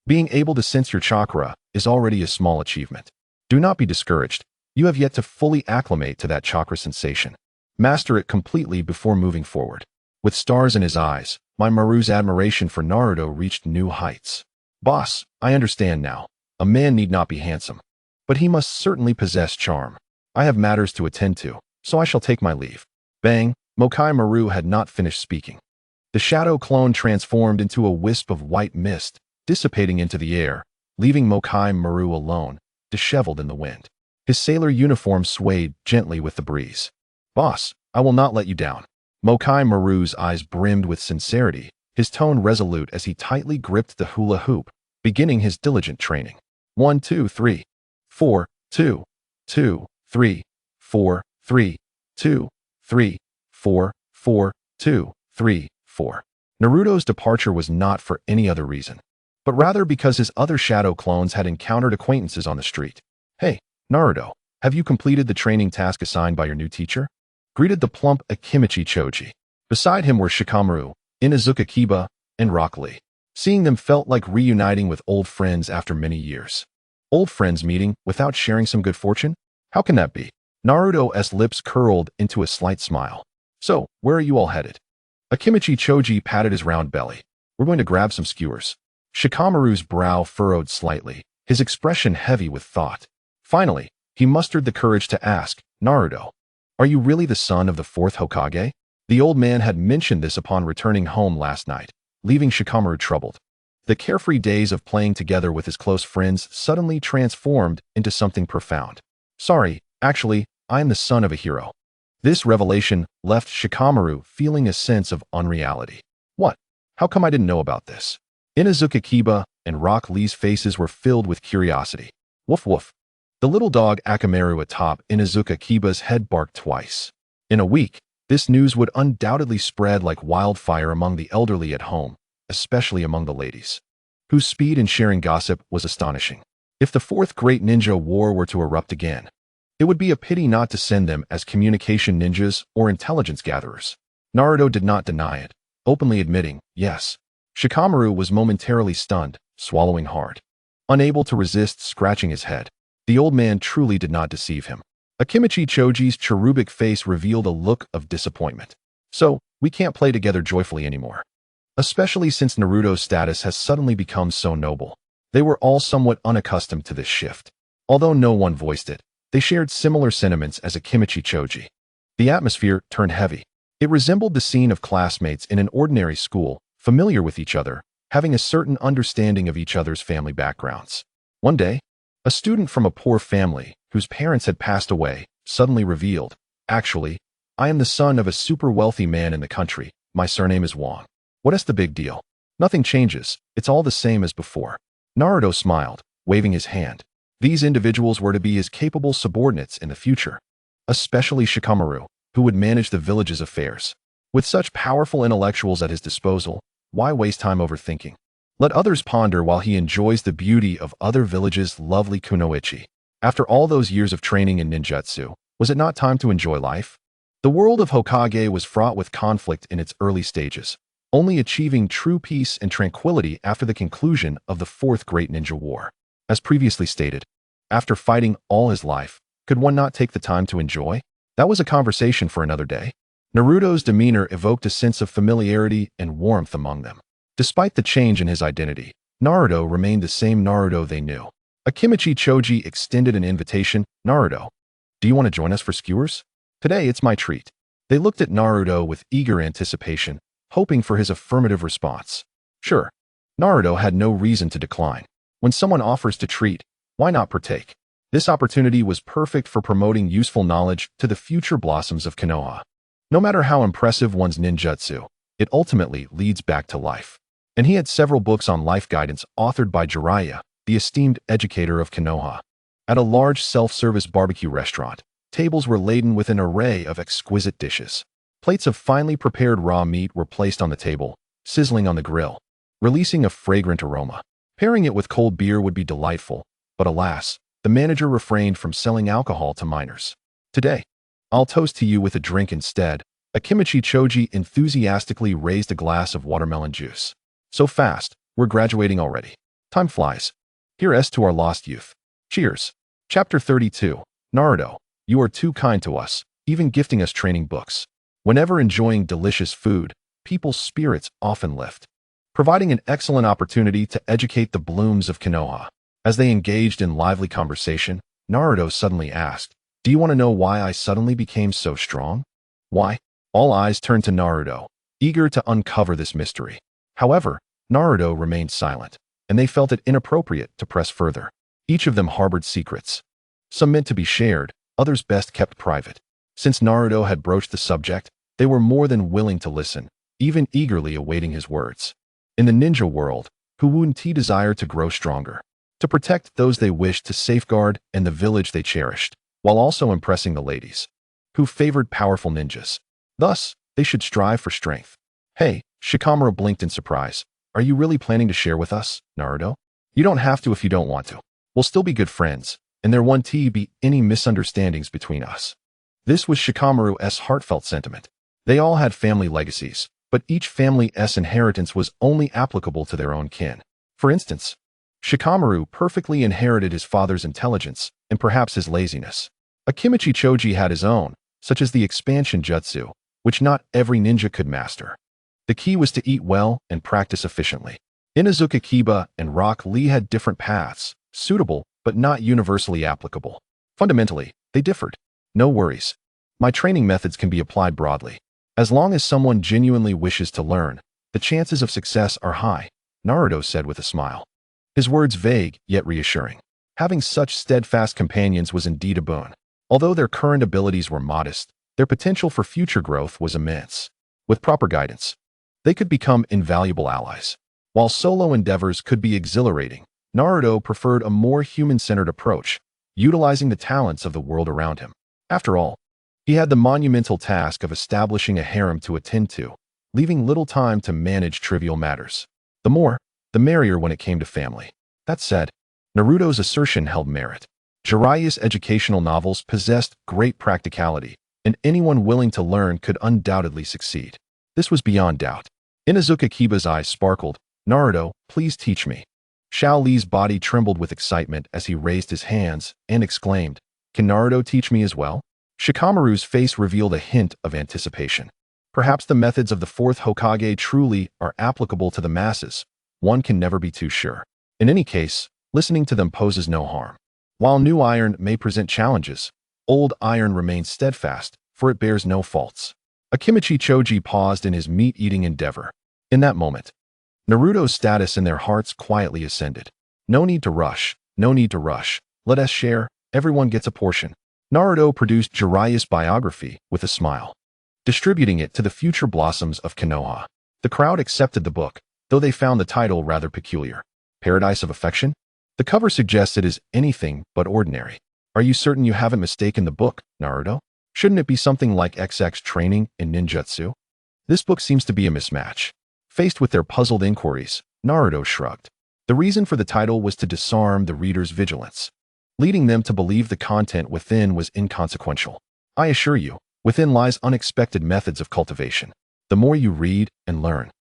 Being able to sense your chakra is already a small achievement. Do not be discouraged. You have yet to fully acclimate to that chakra sensation. Master it completely before moving forward. With stars in his eyes, my Maru's admiration for Naruto reached new heights. Boss, I understand now. A man need not be handsome, but he must certainly possess charm. I have matters to attend to, so I shall take my leave. Bang, Mokai Maru had not finished speaking. The shadow clone transformed into a wisp of white mist, dissipating into the air, leaving Mokai Maru alone, disheveled in the wind. His sailor uniform swayed gently with the breeze. Boss, I will not let you down. Mokai Maru's eyes brimmed with sincerity, his tone resolute as he tightly gripped the hula hoop, beginning his diligent training. 1, 2, 3, 4, 2, 2, 3, 4, 3, 2, 3, 4, 4, 2, 3, 4. Naruto's departure was not for any other reason, but rather because his other shadow clones had encountered acquaintances on the street. Hey, Naruto, have you completed the training task assigned by your new teacher? Greeted the plump Akimichi Choji. Beside him were Shikamaru, Inuzuka Kiba, and Rock Lee. Seeing them felt like reuniting with old friends after many years. Old friends meeting without sharing some good fortune? How can that be? Naruto's lips curled into a slight smile. So, where are you all headed? Akimichi Choji patted his round belly. We're going to grab some skewers. Shikamaru's brow furrowed slightly, his expression heavy with thought. Finally, he mustered the courage to ask, Naruto, are you really the son of the fourth Hokage? The old man had mentioned this upon returning home last night, leaving Shikamaru troubled. The carefree days of playing together with his close friends suddenly transformed into something profound. Sorry, actually, I am the son of a hero. This revelation left Shikamaru feeling a sense of unreality. What? How come I didn't know about this? Inuzuka Kiba and Rock Lee's faces were filled with curiosity. Woof woof. The little dog Akamaru atop Inuzuka Kiba's head barked twice. In a week, this news would undoubtedly spread like wildfire among the elderly at home, especially among the ladies, whose speed in sharing gossip was astonishing. If the fourth great ninja war were to erupt again, it would be a pity not to send them as communication ninjas or intelligence gatherers. Naruto did not deny it, openly admitting, yes. Shikamaru was momentarily stunned, swallowing hard. Unable to resist scratching his head. The old man truly did not deceive him. Akimichi Choji's cherubic face revealed a look of disappointment. So, we can't play together joyfully anymore. Especially since Naruto's status has suddenly become so noble. They were all somewhat unaccustomed to this shift. Although no one voiced it, they shared similar sentiments as Akimichi Choji. The atmosphere turned heavy. It resembled the scene of classmates in an ordinary school, familiar with each other, having a certain understanding of each other's family backgrounds. One day, a student from a poor family, whose parents had passed away, suddenly revealed, actually, I am the son of a super wealthy man in the country. My surname is Wang. What is the big deal? Nothing changes. It's all the same as before. Naruto smiled, waving his hand. These individuals were to be his capable subordinates in the future, especially Shikamaru, who would manage the village's affairs. With such powerful intellectuals at his disposal, why waste time overthinking? Let others ponder while he enjoys the beauty of other villages' lovely kunoichi. After all those years of training in ninjutsu, was it not time to enjoy life? The world of Hokage was fraught with conflict in its early stages, only achieving true peace and tranquility after the conclusion of the Fourth Great Ninja War. As previously stated, after fighting all his life, could one not take the time to enjoy? That was a conversation for another day. Naruto's demeanor evoked a sense of familiarity and warmth among them. Despite the change in his identity, Naruto remained the same Naruto they knew. Akimichi Choji extended an invitation. Naruto, do you want to join us for skewers? Today it's my treat. They looked at Naruto with eager anticipation, hoping for his affirmative response. Sure. Naruto had no reason to decline. When someone offers to treat, why not partake? This opportunity was perfect for promoting useful knowledge to the future blossoms of Konoha. No matter how impressive one's ninjutsu, it ultimately leads back to life. And he had several books on life guidance authored by Jiraiya, the esteemed educator of Konoha. At a large self-service barbecue restaurant, tables were laden with an array of exquisite dishes. Plates of finely prepared raw meat were placed on the table, sizzling on the grill, releasing a fragrant aroma. Pairing it with cold beer would be delightful, but alas, the manager refrained from selling alcohol to minors. Today, I'll toast to you with a drink instead. Akimichi Choji enthusiastically raised a glass of watermelon juice. So fast, we're graduating already. Time flies. Here's to our lost youth. Cheers. Chapter 32. Naruto, you are too kind to us, even gifting us training books. Whenever enjoying delicious food, people's spirits often lift, providing an excellent opportunity to educate the blooms of Konoha. As they engaged in lively conversation, Naruto suddenly asked, "Do you want to know why I suddenly became so strong?" Why? All eyes turned to Naruto, eager to uncover this mystery. However, Naruto remained silent, and they felt it inappropriate to press further. Each of them harbored secrets. Some meant to be shared, others best kept private. Since Naruto had broached the subject, they were more than willing to listen, even eagerly awaiting his words. In the ninja world, Kyuubi desired to grow stronger, to protect those they wished to safeguard and the village they cherished, while also impressing the ladies, who favored powerful ninjas. Thus, they should strive for strength. Hey, Shikamaru blinked in surprise. Are you really planning to share with us, Naruto? You don't have to if you don't want to. We'll still be good friends, and there won't be any misunderstandings between us. This was Shikamaru's heartfelt sentiment. They all had family legacies, but each family's inheritance was only applicable to their own kin. For instance, Shikamaru perfectly inherited his father's intelligence and perhaps his laziness. Akimichi Choji had his own, such as the expansion jutsu, which not every ninja could master. The key was to eat well and practice efficiently. Inuzuka Kiba and Rock Lee had different paths, suitable but not universally applicable. Fundamentally, they differed. No worries. My training methods can be applied broadly. As long as someone genuinely wishes to learn, the chances of success are high, Naruto said with a smile. His words vague, yet reassuring. Having such steadfast companions was indeed a boon. Although their current abilities were modest, their potential for future growth was immense. With proper guidance, they could become invaluable allies. While solo endeavors could be exhilarating, Naruto preferred a more human-centered approach, utilizing the talents of the world around him. After all, he had the monumental task of establishing a harem to attend to, leaving little time to manage trivial matters. The more, the merrier when it came to family. That said, Naruto's assertion held merit. Jiraiya's educational novels possessed great practicality, and anyone willing to learn could undoubtedly succeed. This was beyond doubt. Inuzuka Kiba's eyes sparkled. Naruto, please teach me. Xiao Li's body trembled with excitement as he raised his hands and exclaimed, "Can Naruto teach me as well?" Shikamaru's face revealed a hint of anticipation. Perhaps the methods of the fourth Hokage truly are applicable to the masses. One can never be too sure. In any case, listening to them poses no harm. While new iron may present challenges, old iron remains steadfast, for it bears no faults. Akimichi Choji paused in his meat-eating endeavor. In that moment, Naruto's status in their hearts quietly ascended. No need to rush, no need to rush. Let us share, everyone gets a portion. Naruto produced Jiraiya's biography with a smile, distributing it to the future blossoms of Konoha. The crowd accepted the book, though they found the title rather peculiar. Paradise of Affection? The cover suggests it is anything but ordinary. Are you certain you haven't mistaken the book, Naruto? Shouldn't it be something like XX Training in Ninjutsu? This book seems to be a mismatch. Faced with their puzzled inquiries, Naruto shrugged. The reason for the title was to disarm the reader's vigilance, leading them to believe the content within was inconsequential. I assure you, within lies unexpected methods of cultivation. The more you read and learn,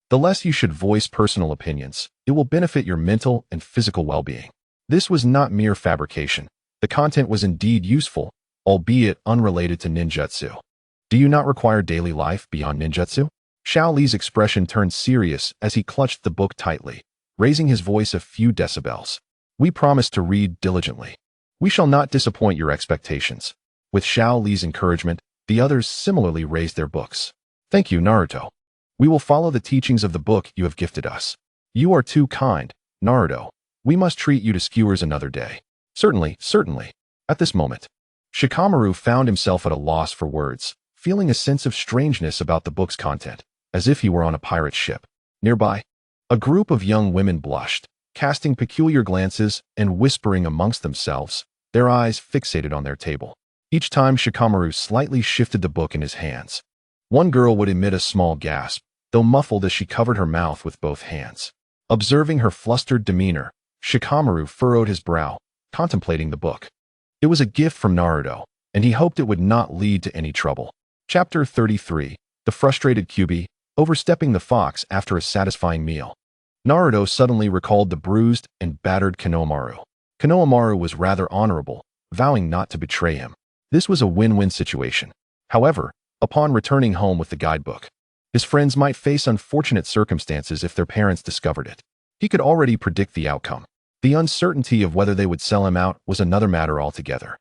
the less you should voice personal opinions. It will benefit your mental and physical well-being. This was not mere fabrication. The content was indeed useful, albeit unrelated to ninjutsu. Do you not require daily life beyond ninjutsu? Xiao Li's expression turned serious as he clutched the book tightly, raising his voice a few decibels. We promise to read diligently. We shall not disappoint your expectations. With Xiao Li's encouragement, the others similarly raised their books. Thank you, Naruto. We will follow the teachings of the book you have gifted us. You are too kind, Naruto. We must treat you to skewers another day. Certainly, certainly. At this moment, Shikamaru found himself at a loss for words, feeling a sense of strangeness about the book's content, as if he were on a pirate ship. Nearby, a group of young women blushed, casting peculiar glances and whispering amongst themselves, their eyes fixated on their table. Each time Shikamaru slightly shifted the book in his hands, one girl would emit a small gasp, though muffled as she covered her mouth with both hands. Observing her flustered demeanor, Shikamaru furrowed his brow, contemplating the book. It was a gift from Naruto, and he hoped it would not lead to any trouble. Chapter 33. The Frustrated Kyuubi, Overstepping the Fox After a Satisfying Meal. Naruto suddenly recalled the bruised and battered Konohamaru. Konohamaru was rather honorable, vowing not to betray him. This was a win-win situation. However, upon returning home with the guidebook, his friends might face unfortunate circumstances if their parents discovered it. He could already predict the outcome. The uncertainty of whether they would sell him out was another matter altogether.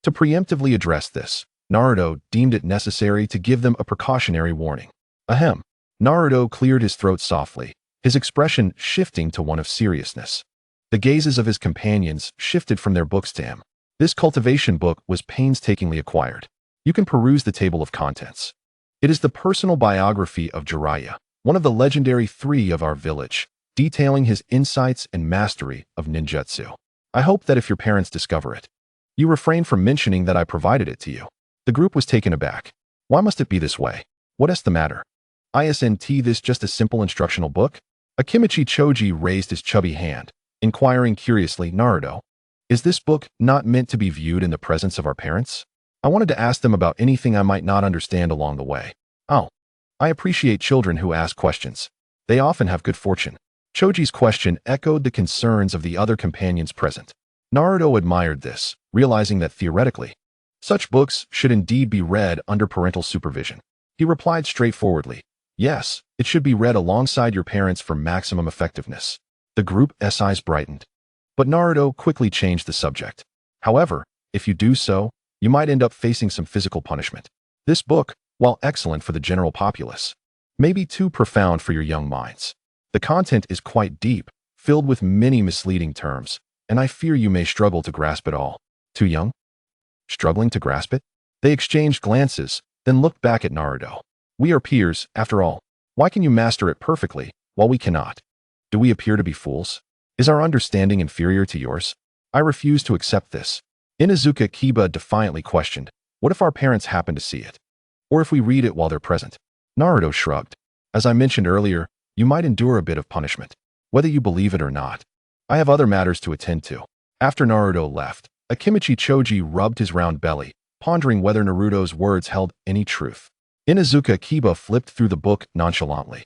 To preemptively address this, Naruto deemed it necessary to give them a precautionary warning. Ahem. Naruto cleared his throat softly, his expression shifting to one of seriousness. The gazes of his companions shifted from their books to him. This cultivation book was painstakingly acquired. You can peruse the table of contents. It is the personal biography of Jiraiya, one of the legendary 3 of our village, detailing his insights and mastery of ninjutsu. I hope that if your parents discover it, you refrain from mentioning that I provided it to you. The group was taken aback. Why must it be this way? What is the matter? Isn't this just a simple instructional book? Akimichi Choji raised his chubby hand, inquiring curiously, Naruto, is this book not meant to be viewed in the presence of our parents? I wanted to ask them about anything I might not understand along the way. Oh, I appreciate children who ask questions. They often have good fortune. Choji's question echoed the concerns of the other companions present. Naruto admired this, realizing that theoretically, such books should indeed be read under parental supervision. He replied straightforwardly, yes, it should be read alongside your parents for maximum effectiveness. The group's eyes brightened. But Naruto quickly changed the subject. However, if you do so, you might end up facing some physical punishment. This book, while excellent for the general populace, may be too profound for your young minds. The content is quite deep, filled with many misleading terms, and I fear you may struggle to grasp it all. Too young? Struggling to grasp it? They exchanged glances, then looked back at Naruto. We are peers, after all. Why can you master it perfectly, while we cannot? Do we appear to be fools? Is our understanding inferior to yours? I refuse to accept this. Inuzuka Kiba defiantly questioned, what if our parents happen to see it? Or if we read it while they're present? Naruto shrugged. As I mentioned earlier, you might endure a bit of punishment, whether you believe it or not. I have other matters to attend to. After Naruto left, Akimichi Choji rubbed his round belly, pondering whether Naruto's words held any truth. Inuzuka Kiba flipped through the book nonchalantly,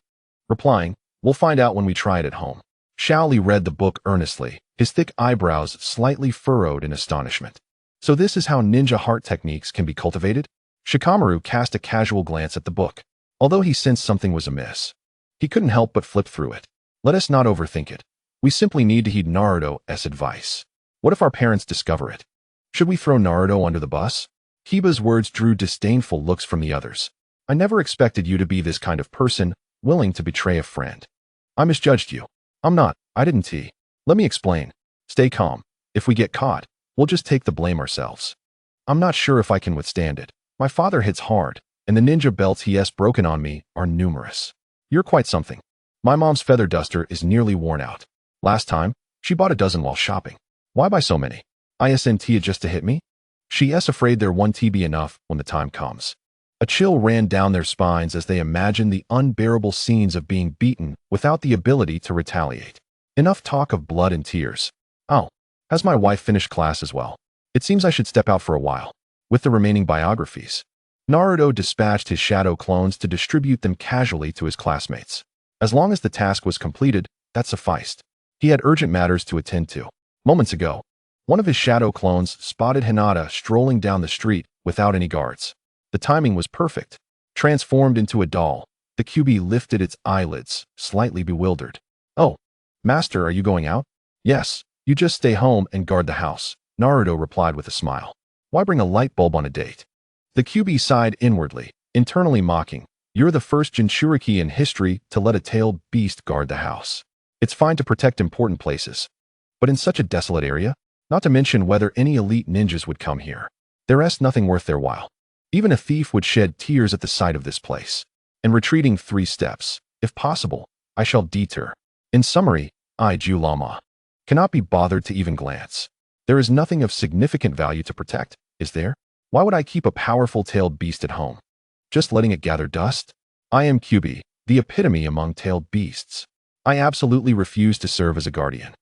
replying, we'll find out when we try it at home. Shaoli read the book earnestly, his thick eyebrows slightly furrowed in astonishment. So this is how ninja heart techniques can be cultivated? Shikamaru cast a casual glance at the book. Although he sensed something was amiss, he couldn't help but flip through it. Let us not overthink it. We simply need to heed Naruto's advice. What if our parents discover it? Should we throw Naruto under the bus? Kiba's words drew disdainful looks from the others. I never expected you to be this kind of person, willing to betray a friend. I misjudged you. I'm not. I didn't. Let me explain. Stay calm. If we get caught, we'll just take the blame ourselves. I'm not sure if I can withstand it. My father hits hard, and the ninja belts he has broken on me are numerous. You're quite something. My mom's feather duster is nearly worn out. Last time, she bought a dozen while shopping. Why buy so many? Isn't it just to hit me? She's afraid there won't be enough when the time comes. A chill ran down their spines as they imagined the unbearable scenes of being beaten without the ability to retaliate. Enough talk of blood and tears. Oh, has my wife finished class as well? It seems I should step out for a while. With the remaining biographies, Naruto dispatched his shadow clones to distribute them casually to his classmates. As long as the task was completed, that sufficed. He had urgent matters to attend to. Moments ago, one of his shadow clones spotted Hinata strolling down the street without any guards. The timing was perfect. Transformed into a doll, the Kyuubi lifted its eyelids, slightly bewildered. Oh, Master, are you going out? Yes, you just stay home and guard the house, Naruto replied with a smile. Why bring a light bulb on a date? The Kyuubi sighed inwardly, internally mocking. You're the first Jinchuriki in history to let a tailed beast guard the house. It's fine to protect important places, but in such a desolate area? Not to mention whether any elite ninjas would come here. There's nothing worth their while. Even a thief would shed tears at the sight of this place. And retreating 3 steps, if possible, I shall deter. In summary, I, Ju Lama, cannot be bothered to even glance. There is nothing of significant value to protect, is there? Why would I keep a powerful tailed beast at home? Just letting it gather dust? I am Kyuubi, the epitome among tailed beasts. I absolutely refuse to serve as a guardian.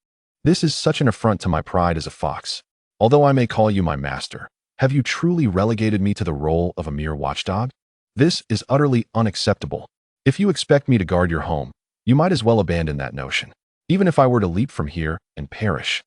This is such an affront to my pride as a fox. Although I may call you my master, have you truly relegated me to the role of a mere watchdog? This is utterly unacceptable. If you expect me to guard your home, you might as well abandon that notion. Even if I were to leap from here and perish,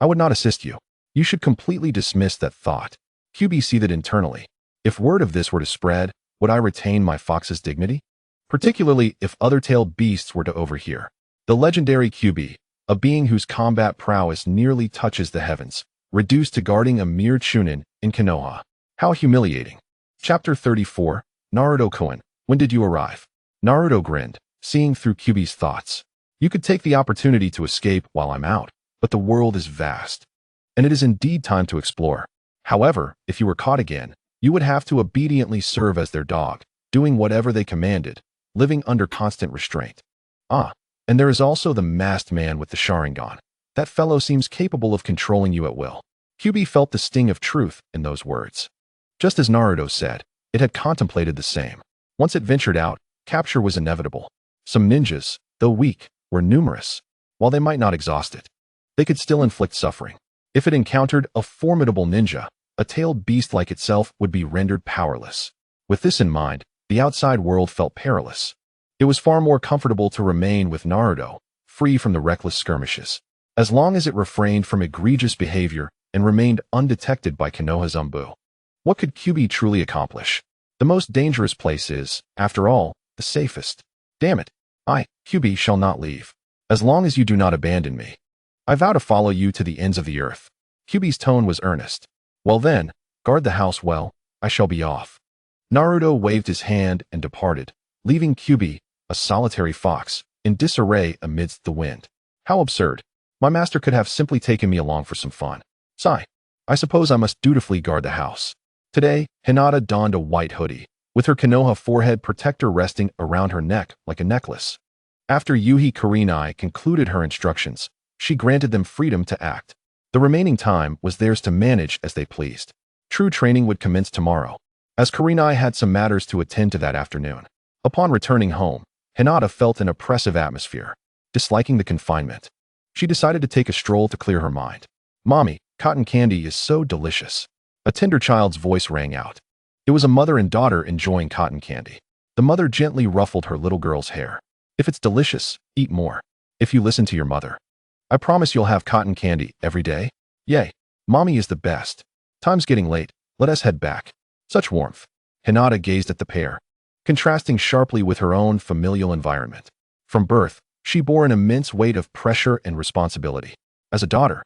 I would not assist you. You should completely dismiss that thought. Kyuubi seethed internally. If word of this were to spread, would I retain my fox's dignity? Particularly if other-tailed beasts were to overhear. The legendary Kyuubi, a being whose combat prowess nearly touches the heavens, reduced to guarding a mere chunin in Konoha. How humiliating. Chapter 34, Naruto-kun, when did you arrive? Naruto grinned, seeing through Kyuubi's thoughts. You could take the opportunity to escape while I'm out, but the world is vast. And it is indeed time to explore. However, if you were caught again, you would have to obediently serve as their dog, doing whatever they commanded, living under constant restraint. Ah, and there is also the masked man with the Sharingan. That fellow seems capable of controlling you at will. Kyuubi felt the sting of truth in those words. Just as Naruto said, it had contemplated the same. Once it ventured out, capture was inevitable. Some ninjas, though weak, were numerous. While they might not exhaust it, they could still inflict suffering. If it encountered a formidable ninja, a tailed beast like itself would be rendered powerless. With this in mind, the outside world felt perilous. It was far more comfortable to remain with Naruto, free from the reckless skirmishes. As long as it refrained from egregious behavior and remained undetected by Konoha's Anbu. What could Kyuubi truly accomplish? The most dangerous place is, after all, the safest. Damn it, I, Kyuubi, shall not leave. As long as you do not abandon me. I vow to follow you to the ends of the earth. Kyuubi's tone was earnest. Well then, guard the house well, I shall be off. Naruto waved his hand and departed, leaving Kyuubi, a solitary fox, in disarray amidst the wind. How absurd. My master could have simply taken me along for some fun. Sigh. I suppose I must dutifully guard the house. Today, Hinata donned a white hoodie, with her Konoha forehead protector resting around her neck like a necklace. After Yuhi Kurenai concluded her instructions, she granted them freedom to act. The remaining time was theirs to manage as they pleased. True training would commence tomorrow, as Kurenai had some matters to attend to that afternoon. Upon returning home, Hinata felt an oppressive atmosphere. Disliking the confinement, she decided to take a stroll to clear her mind. Mommy, cotton candy is so delicious. A tender child's voice rang out. It was a mother and daughter enjoying cotton candy. The mother gently ruffled her little girl's hair. If it's delicious, eat more. If you listen to your mother, I promise you'll have cotton candy every day. Yay, mommy is the best. Time's getting late, let us head back. Such warmth. Hinata gazed at the pair, contrasting sharply with her own familial environment. From birth, she bore an immense weight of pressure and responsibility. As a daughter,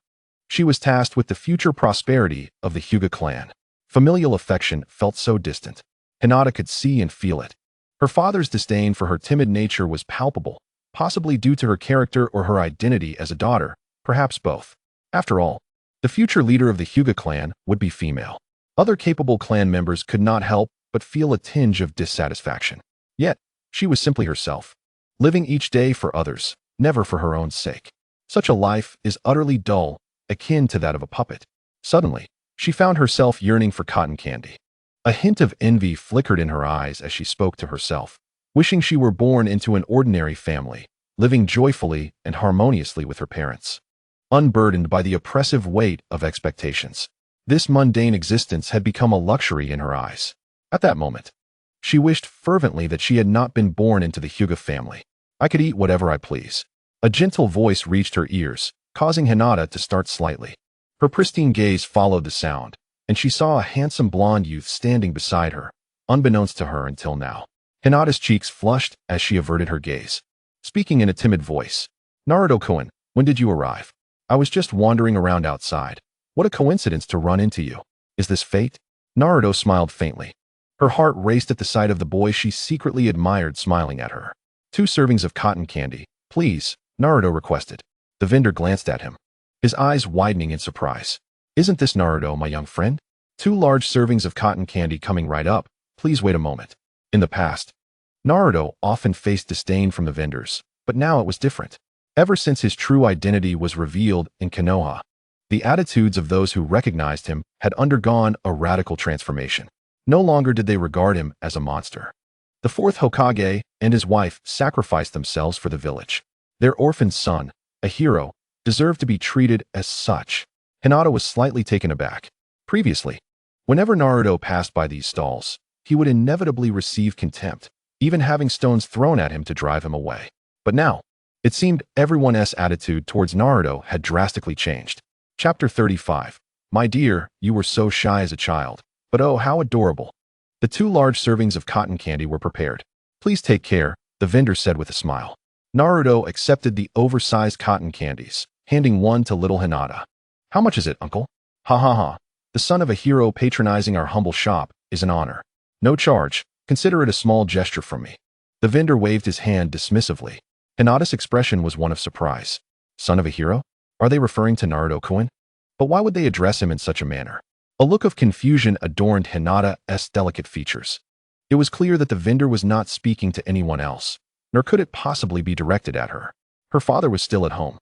she was tasked with the future prosperity of the Hyuga clan. Familial affection felt so distant. Hinata could see and feel it. Her father's disdain for her timid nature was palpable, possibly due to her character or her identity as a daughter, perhaps both. After all, the future leader of the Hyuga clan would be female. Other capable clan members could not help but feel a tinge of dissatisfaction. Yet, she was simply herself, living each day for others, never for her own sake. Such a life is utterly dull, akin to that of a puppet. Suddenly, she found herself yearning for cotton candy. A hint of envy flickered in her eyes as she spoke to herself, wishing she were born into an ordinary family, living joyfully and harmoniously with her parents, unburdened by the oppressive weight of expectations. This mundane existence had become a luxury in her eyes. At that moment, she wished fervently that she had not been born into the Hyuga family. I could eat whatever I please. A gentle voice reached her ears, causing Hinata to start slightly. Her pristine gaze followed the sound, and she saw a handsome blonde youth standing beside her, unbeknownst to her until now. Hinata's cheeks flushed as she averted her gaze, speaking in a timid voice. Naruto-kun, when did you arrive? I was just wandering around outside. What a coincidence to run into you. Is this fate? Naruto smiled faintly. Her heart raced at the sight of the boy she secretly admired smiling at her. 2 servings of cotton candy, please, Naruto requested. The vendor glanced at him, his eyes widening in surprise. Isn't this Naruto, my young friend? 2 large servings of cotton candy coming right up. Please wait a moment. In the past, Naruto often faced disdain from the vendors, but now it was different. Ever since his true identity was revealed in Konoha, the attitudes of those who recognized him had undergone a radical transformation. No longer did they regard him as a monster. The 4th Hokage and his wife sacrificed themselves for the village. Their orphaned son, a hero, deserved to be treated as such. Hinata was slightly taken aback. Previously, whenever Naruto passed by these stalls, he would inevitably receive contempt, even having stones thrown at him to drive him away. But now, It seemed everyone's attitude towards Naruto had drastically changed. Chapter 35. My dear, you were so shy as a child, but oh, how adorable. The 2 large servings of cotton candy were prepared. Please take care, the vendor said with a smile. Naruto accepted the oversized cotton candies, handing one to little Hinata. How much is it, uncle? Ha ha ha. The son of a hero patronizing our humble shop is an honor. No charge, consider it a small gesture from me. The vendor waved his hand dismissively. Hinata's expression was one of surprise. Son of a hero? Are they referring to Naruto-kun? But why would they address him in such a manner? A look of confusion adorned Hinata's delicate features. It was clear that the vendor was not speaking to anyone else, nor could it possibly be directed at her. Her father was still at home.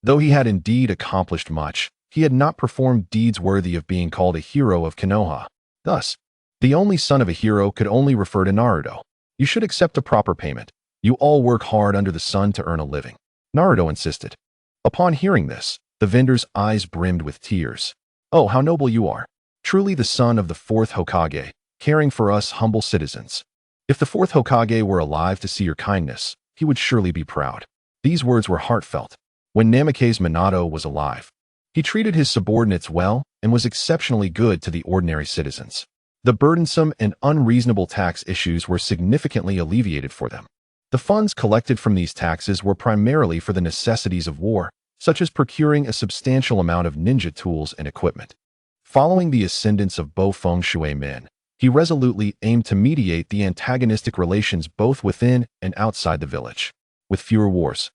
Though he had indeed accomplished much, he had not performed deeds worthy of being called a hero of Konoha. Thus, the only son of a hero could only refer to Naruto. You should accept a proper payment. You all work hard under the sun to earn a living. Naruto insisted. Upon hearing this, the vendor's eyes brimmed with tears. Oh, how noble you are. Truly the son of the 4th Hokage, caring for us humble citizens. If the 4th Hokage were alive to see your kindness, he would surely be proud. These words were heartfelt. When Namikaze Minato was alive, he treated his subordinates well and was exceptionally good to the ordinary citizens. The burdensome and unreasonable tax issues were significantly alleviated for them. The funds collected from these taxes were primarily for the necessities of war, such as procuring a substantial amount of ninja tools and equipment. Following the ascendance of Bo Feng Shui men, he resolutely aimed to mediate the antagonistic relations both within and outside the village. With fewer wars,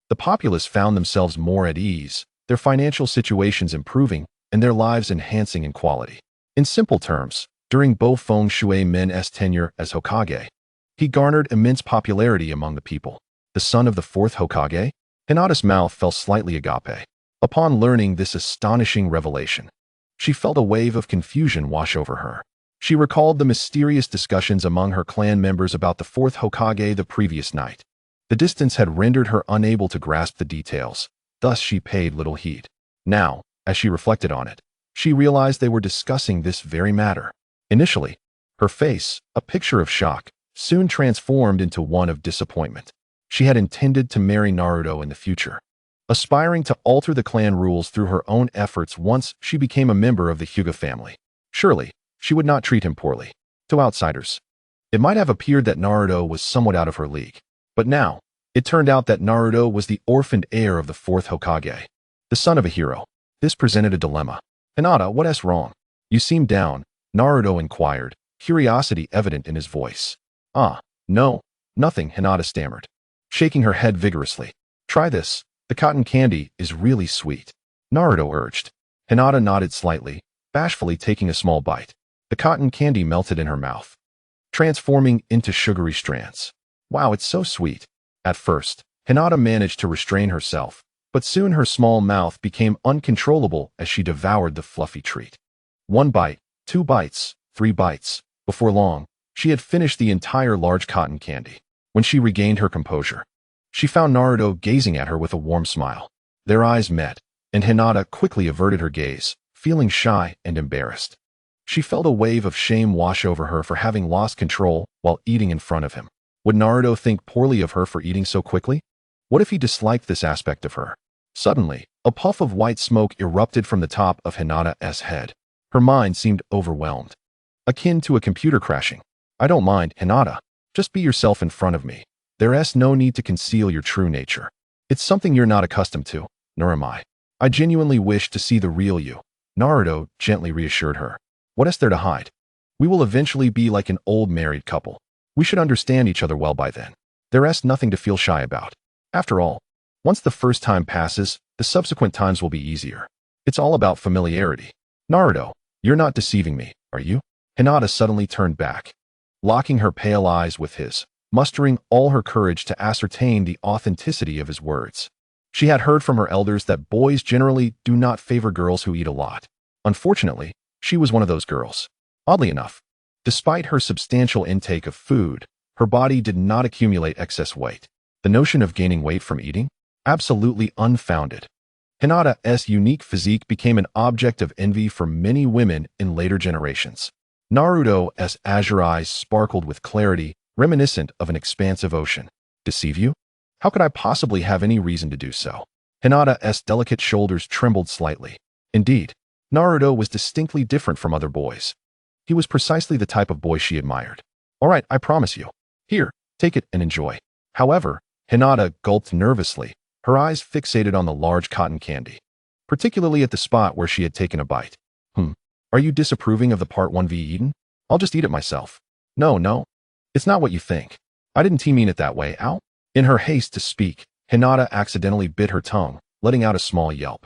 the populace found themselves more at ease, their financial situations improving, and their lives enhancing in quality. In simple terms, during Bo Feng Shui men's tenure as Hokage, he garnered immense popularity among the people. The son of the 4th Hokage? Hinata's mouth fell slightly agape. Upon learning this astonishing revelation, she felt a wave of confusion wash over her. She recalled the mysterious discussions among her clan members about the 4th Hokage the previous night. The distance had rendered her unable to grasp the details, thus she paid little heed. Now, as she reflected on it, she realized they were discussing this very matter. Initially, her face, a picture of shock, soon transformed into one of disappointment. She had intended to marry Naruto in the future, aspiring to alter the clan rules through her own efforts once she became a member of the Hyuga family. Surely, she would not treat him poorly. To outsiders, it might have appeared that Naruto was somewhat out of her league. But now, it turned out that Naruto was the orphaned heir of the 4th Hokage, the son of a hero. This presented a dilemma. Hinata, what's wrong? You seem down, Naruto inquired, curiosity evident in his voice. Ah, no, nothing, Hinata stammered, shaking her head vigorously. Try this, the cotton candy is really sweet, Naruto urged. Hinata nodded slightly, bashfully taking a small bite. The cotton candy melted in her mouth, transforming into sugary strands. Wow, it's so sweet. At first, Hinata managed to restrain herself, but soon her small mouth became uncontrollable as she devoured the fluffy treat. 1 bite, 2 bites, 3 bites. Before long, she had finished the entire large cotton candy. When she regained her composure, she found Naruto gazing at her with a warm smile. Their eyes met, and Hinata quickly averted her gaze, feeling shy and embarrassed. She felt a wave of shame wash over her for having lost control while eating in front of him. Would Naruto think poorly of her for eating so quickly? What if he disliked this aspect of her? Suddenly, a puff of white smoke erupted from the top of Hinata's head. Her mind seemed overwhelmed, akin to a computer crashing. I don't mind, Hinata. Just be yourself in front of me. There's no need to conceal your true nature. It's something you're not accustomed to, nor am I. I genuinely wish to see the real you. Naruto gently reassured her. What is there to hide? We will eventually be like an old married couple. We should understand each other well by then. There's nothing to feel shy about. After all, once the first time passes, the subsequent times will be easier. It's all about familiarity. Naruto, you're not deceiving me, are you? Hinata suddenly turned back, locking her pale eyes with his, mustering all her courage to ascertain the authenticity of his words. She had heard from her elders that boys generally do not favor girls who eat a lot. Unfortunately, she was one of those girls. Oddly enough, despite her substantial intake of food, her body did not accumulate excess weight. The notion of gaining weight from eating? Absolutely unfounded. Hinata's unique physique became an object of envy for many women in later generations. Naruto's azure eyes sparkled with clarity, reminiscent of an expansive ocean. Deceive you? How could I possibly have any reason to do so? Hinata's delicate shoulders trembled slightly. Indeed, Naruto was distinctly different from other boys. He was precisely the type of boy she admired. All right, I promise you. Here, take it and enjoy. However, Hinata gulped nervously, her eyes fixated on the large cotton candy, particularly at the spot where she had taken a bite. Are you disapproving of the part 1v eaten? I'll just eat it myself. No. It's not what you think. I didn't mean it that way, ow. In her haste to speak, Hinata accidentally bit her tongue, letting out a small yelp.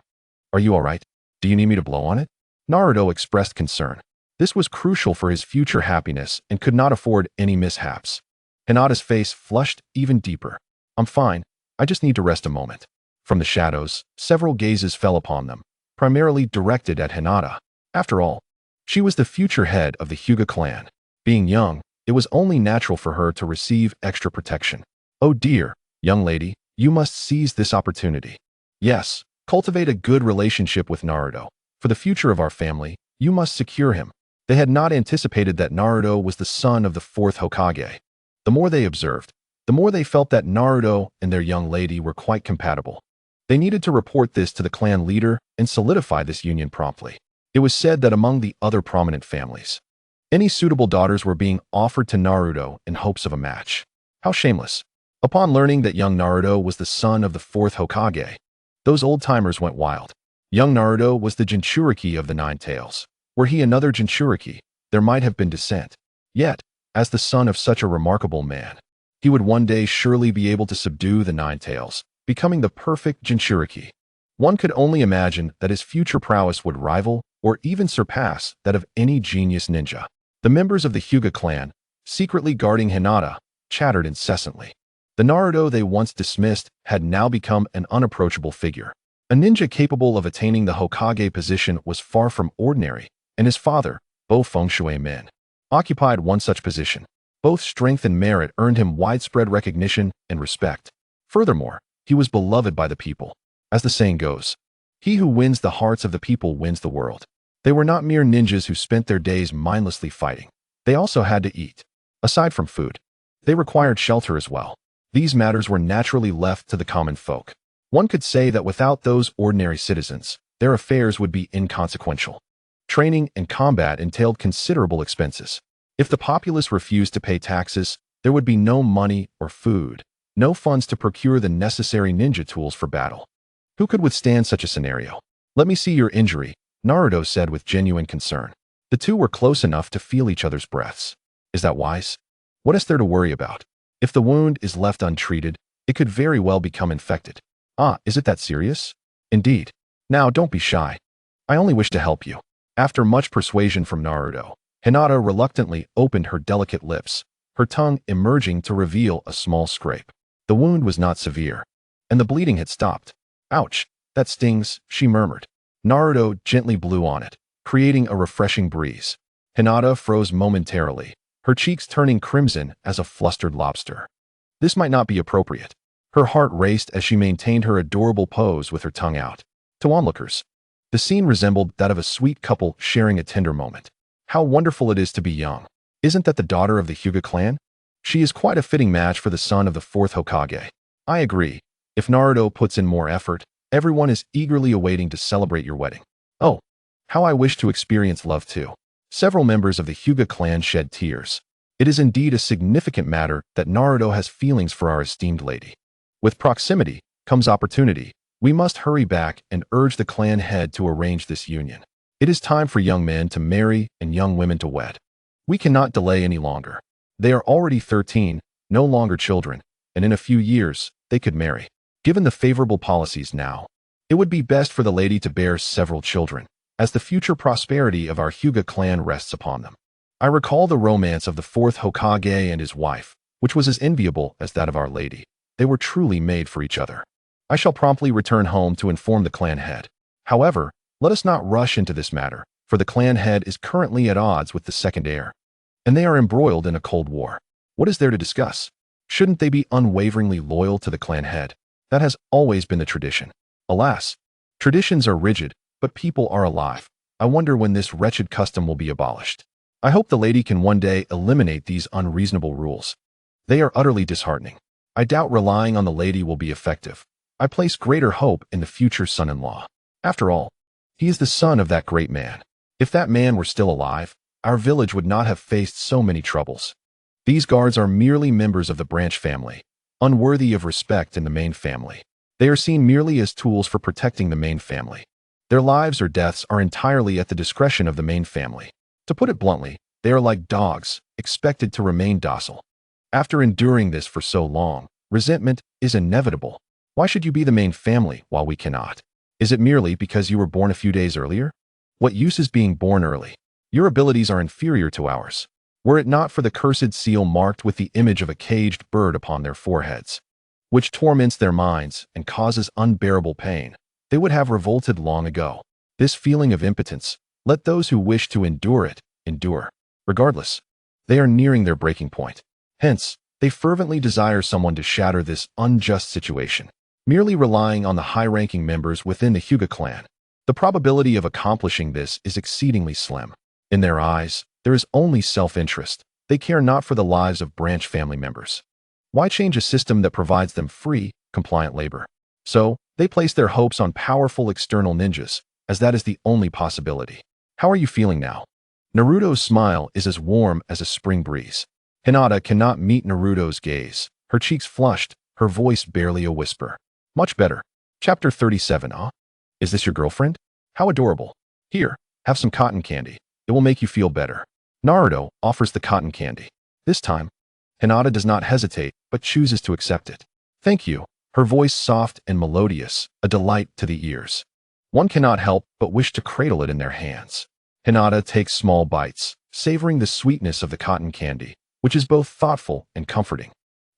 Are you all right? Do you need me to blow on it? Naruto expressed concern. This was crucial for his future happiness and could not afford any mishaps. Hinata's face flushed even deeper. I'm fine. I just need to rest a moment. From the shadows, several gazes fell upon them, primarily directed at Hinata. After all, she was the future head of the Hyuga clan. Being young, it was only natural for her to receive extra protection. Oh dear, young lady, you must seize this opportunity. Yes, cultivate a good relationship with Naruto. For the future of our family, you must secure him. They had not anticipated that Naruto was the son of the 4th Hokage. The more they observed, the more they felt that Naruto and their young lady were quite compatible. They needed to report this to the clan leader and solidify this union promptly. It was said that among the other prominent families, any suitable daughters were being offered to Naruto in hopes of a match. How shameless. Upon learning that young Naruto was the son of the 4th Hokage, those old-timers went wild. Young Naruto was the Jinchuriki of the Nine Tails. Were he another Jinchuriki, there might have been dissent. Yet, as the son of such a remarkable man, he would one day surely be able to subdue the Nine Tails, becoming the perfect Jinchuriki. One could only imagine that his future prowess would rival or even surpass that of any genius ninja. The members of the Hyuga clan, secretly guarding Hinata, chattered incessantly. The Naruto they once dismissed had now become an unapproachable figure. A ninja capable of attaining the Hokage position was far from ordinary, and his father, Bo Fengshui Min, occupied one such position. Both strength and merit earned him widespread recognition and respect. Furthermore, he was beloved by the people. As the saying goes, he who wins the hearts of the people wins the world. They were not mere ninjas who spent their days mindlessly fighting. They also had to eat. Aside from food, they required shelter as well. These matters were naturally left to the common folk. One could say that without those ordinary citizens, their affairs would be inconsequential. Training and combat entailed considerable expenses. If the populace refused to pay taxes, there would be no money or food, no funds to procure the necessary ninja tools for battle. Who could withstand such a scenario? Let me see your injury, Naruto said with genuine concern. The two were close enough to feel each other's breaths. Is that wise? What is there to worry about? If the wound is left untreated, it could very well become infected. Ah, is it that serious? Indeed. Now, don't be shy. I only wish to help you. After much persuasion from Naruto, Hinata reluctantly opened her delicate lips, her tongue emerging to reveal a small scrape. The wound was not severe, and the bleeding had stopped. Ouch, that stings, she murmured. Naruto gently blew on it, creating a refreshing breeze. Hinata froze momentarily, her cheeks turning crimson as a flustered lobster. This might not be appropriate. Her heart raced as she maintained her adorable pose with her tongue out. To onlookers, the scene resembled that of a sweet couple sharing a tender moment. How wonderful it is to be young. Isn't that the daughter of the Hyuga clan? She is quite a fitting match for the son of the 4th Hokage. I agree. If Naruto puts in more effort, everyone is eagerly awaiting to celebrate your wedding. Oh, how I wish to experience love too. Several members of the Hyuga clan shed tears. It is indeed a significant matter that Naruto has feelings for our esteemed lady. With proximity comes opportunity. We must hurry back and urge the clan head to arrange this union. It is time for young men to marry and young women to wed. We cannot delay any longer. They are already 13, no longer children, and in a few years, they could marry. Given the favorable policies now, it would be best for the lady to bear several children, as the future prosperity of our Hyuga clan rests upon them. I recall the romance of the 4th Hokage and his wife, which was as enviable as that of our lady. They were truly made for each other. I shall promptly return home to inform the clan head. However, let us not rush into this matter, for the clan head is currently at odds with the second heir, and they are embroiled in a cold war. What is there to discuss? Shouldn't they be unwaveringly loyal to the clan head? That has always been the tradition. Alas, traditions are rigid, but people are alive. I wonder when this wretched custom will be abolished. I hope the lady can one day eliminate these unreasonable rules. They are utterly disheartening. I doubt relying on the lady will be effective. I place greater hope in the future son-in-law. After all, he is the son of that great man. If that man were still alive, our village would not have faced so many troubles. These guards are merely members of the branch family, unworthy of respect in the main family. They are seen merely as tools for protecting the main family. Their lives or deaths are entirely at the discretion of the main family. To put it bluntly, they are like dogs, expected to remain docile. After enduring this for so long, resentment is inevitable. Why should you be the main family while we cannot? Is it merely because you were born a few days earlier? What use is being born early? Your abilities are inferior to ours. Were it not for the cursed seal marked with the image of a caged bird upon their foreheads, which torments their minds and causes unbearable pain, they would have revolted long ago. This feeling of impotence, let those who wish to endure it, endure. Regardless, they are nearing their breaking point. Hence, they fervently desire someone to shatter this unjust situation. Merely relying on the high-ranking members within the Hyuga clan, the probability of accomplishing this is exceedingly slim. In their eyes, there is only self-interest. They care not for the lives of branch family members. Why change a system that provides them free, compliant labor? So, they place their hopes on powerful external ninjas, as that is the only possibility. How are you feeling now? Naruto's smile is as warm as a spring breeze. Hinata cannot meet Naruto's gaze. Her cheeks flushed, her voice barely a whisper. Much better. Chapter 37. Is this your girlfriend? How adorable. Here, have some cotton candy. It will make you feel better. Naruto offers the cotton candy. This time, Hinata does not hesitate, but chooses to accept it. Thank you. Her voice soft and melodious, a delight to the ears. One cannot help but wish to cradle it in their hands. Hinata takes small bites, savoring the sweetness of the cotton candy, which is both thoughtful and comforting.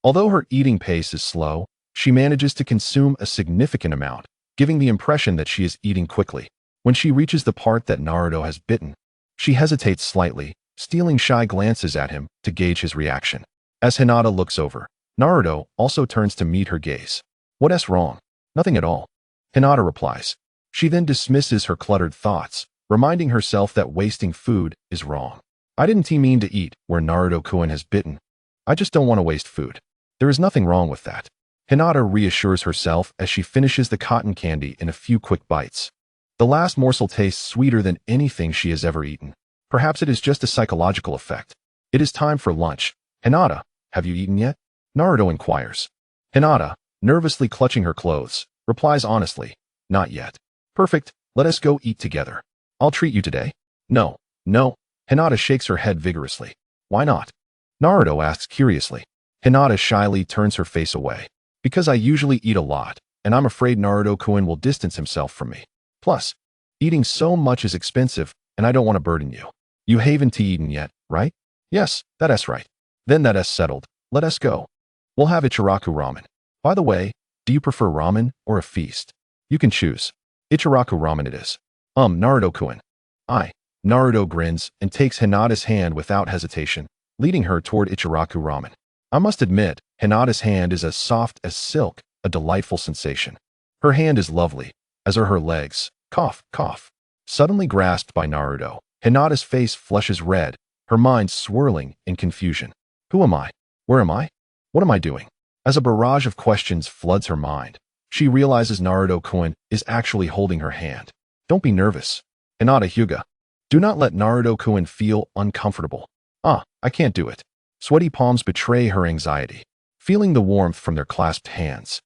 Although her eating pace is slow, she manages to consume a significant amount, giving the impression that she is eating quickly. When she reaches the part that Naruto has bitten, she hesitates slightly, stealing shy glances at him to gauge his reaction. As Hinata looks over, Naruto also turns to meet her gaze. What's wrong? Nothing at all. Hinata replies. She then dismisses her cluttered thoughts, reminding herself that wasting food is wrong. I didn't mean to eat where Naruto-kun has bitten. I just don't want to waste food. There is nothing wrong with that. Hinata reassures herself as she finishes the cotton candy in a few quick bites. The last morsel tastes sweeter than anything she has ever eaten. Perhaps it is just a psychological effect. It is time for lunch. Hinata, have you eaten yet? Naruto inquires. Hinata, nervously clutching her clothes, replies honestly, not yet. Perfect, let us go eat together. I'll treat you today. No. Hinata shakes her head vigorously. Why not? Naruto asks curiously. Hinata shyly turns her face away. Because I usually eat a lot, and I'm afraid Naruto-kun will distance himself from me. Plus, eating so much is expensive, and I don't want to burden you. You haven't eaten yet, right? Yes, that's right. Then that's settled. Let us go. We'll have Ichiraku ramen. By the way, do you prefer ramen or a feast? You can choose. Ichiraku ramen it is. Naruto-kun. Naruto grins and takes Hinata's hand without hesitation, leading her toward Ichiraku ramen. I must admit, Hinata's hand is as soft as silk, a delightful sensation. Her hand is lovely, as are her legs. Cough. Suddenly grasped by Naruto, Hinata's face flushes red, her mind swirling in confusion. Who am I? Where am I? What am I doing? As a barrage of questions floods her mind, she realizes Naruto-kun is actually holding her hand. Don't be nervous. Hinata Hyuga. Do not let Naruto-kun feel uncomfortable. I can't do it. Sweaty palms betray her anxiety, feeling the warmth from their clasped hands.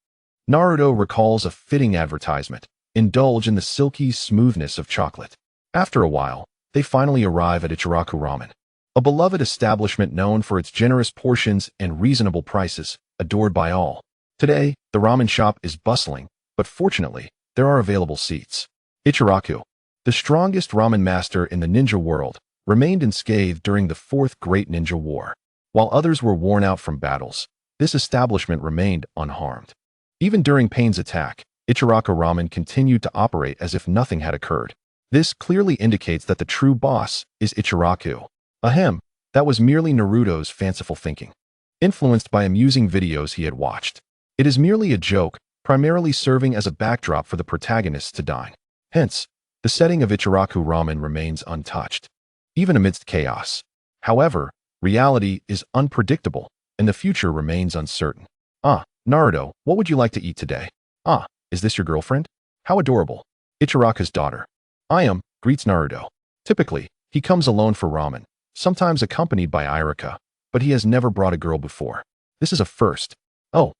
Naruto recalls a fitting advertisement. Indulge in the silky smoothness of chocolate. After a while, they finally arrive at Ichiraku Ramen, a beloved establishment known for its generous portions and reasonable prices, adored by all. Today, the ramen shop is bustling, but fortunately, there are available seats. Ichiraku, the strongest ramen master in the ninja world, remained unscathed during the Fourth Great Ninja War. While others were worn out from battles, this establishment remained unharmed. Even during Pain's attack, Ichiraku Ramen continued to operate as if nothing had occurred. This clearly indicates that the true boss is Ichiraku. Ahem, that was merely Naruto's fanciful thinking, influenced by amusing videos he had watched. It is merely a joke, primarily serving as a backdrop for the protagonists to dine. Hence, the setting of Ichiraku Ramen remains untouched, even amidst chaos. However, reality is unpredictable, and the future remains uncertain. Ah, Naruto, what would you like to eat today? Ah, is this your girlfriend? How adorable. Ichiraka's daughter. I am, greets Naruto. Typically, he comes alone for ramen, sometimes accompanied by Irika, but he has never brought a girl before. This is a first. Oh,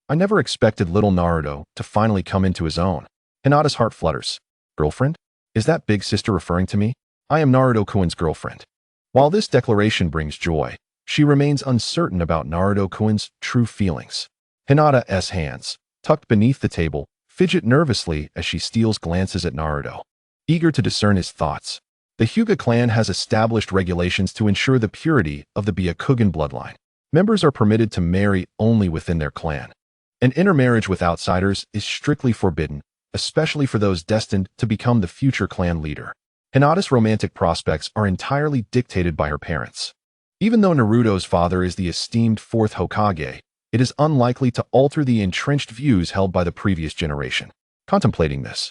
I never expected little Naruto to finally come into his own. Hinata's heart flutters. Girlfriend? Is that big sister referring to me? I am Naruto-kun's girlfriend. While this declaration brings joy, she remains uncertain about Naruto-kun's true feelings. Hinata's hands, tucked beneath the table, fidget nervously as she steals glances at Naruto. Eager to discern his thoughts, the Hyuga clan has established regulations to ensure the purity of the Byakugan bloodline. Members are permitted to marry only within their clan. An intermarriage with outsiders is strictly forbidden, especially for those destined to become the future clan leader. Hinata's romantic prospects are entirely dictated by her parents. Even though Naruto's father is the esteemed fourth Hokage, it is unlikely to alter the entrenched views held by the previous generation. Contemplating this,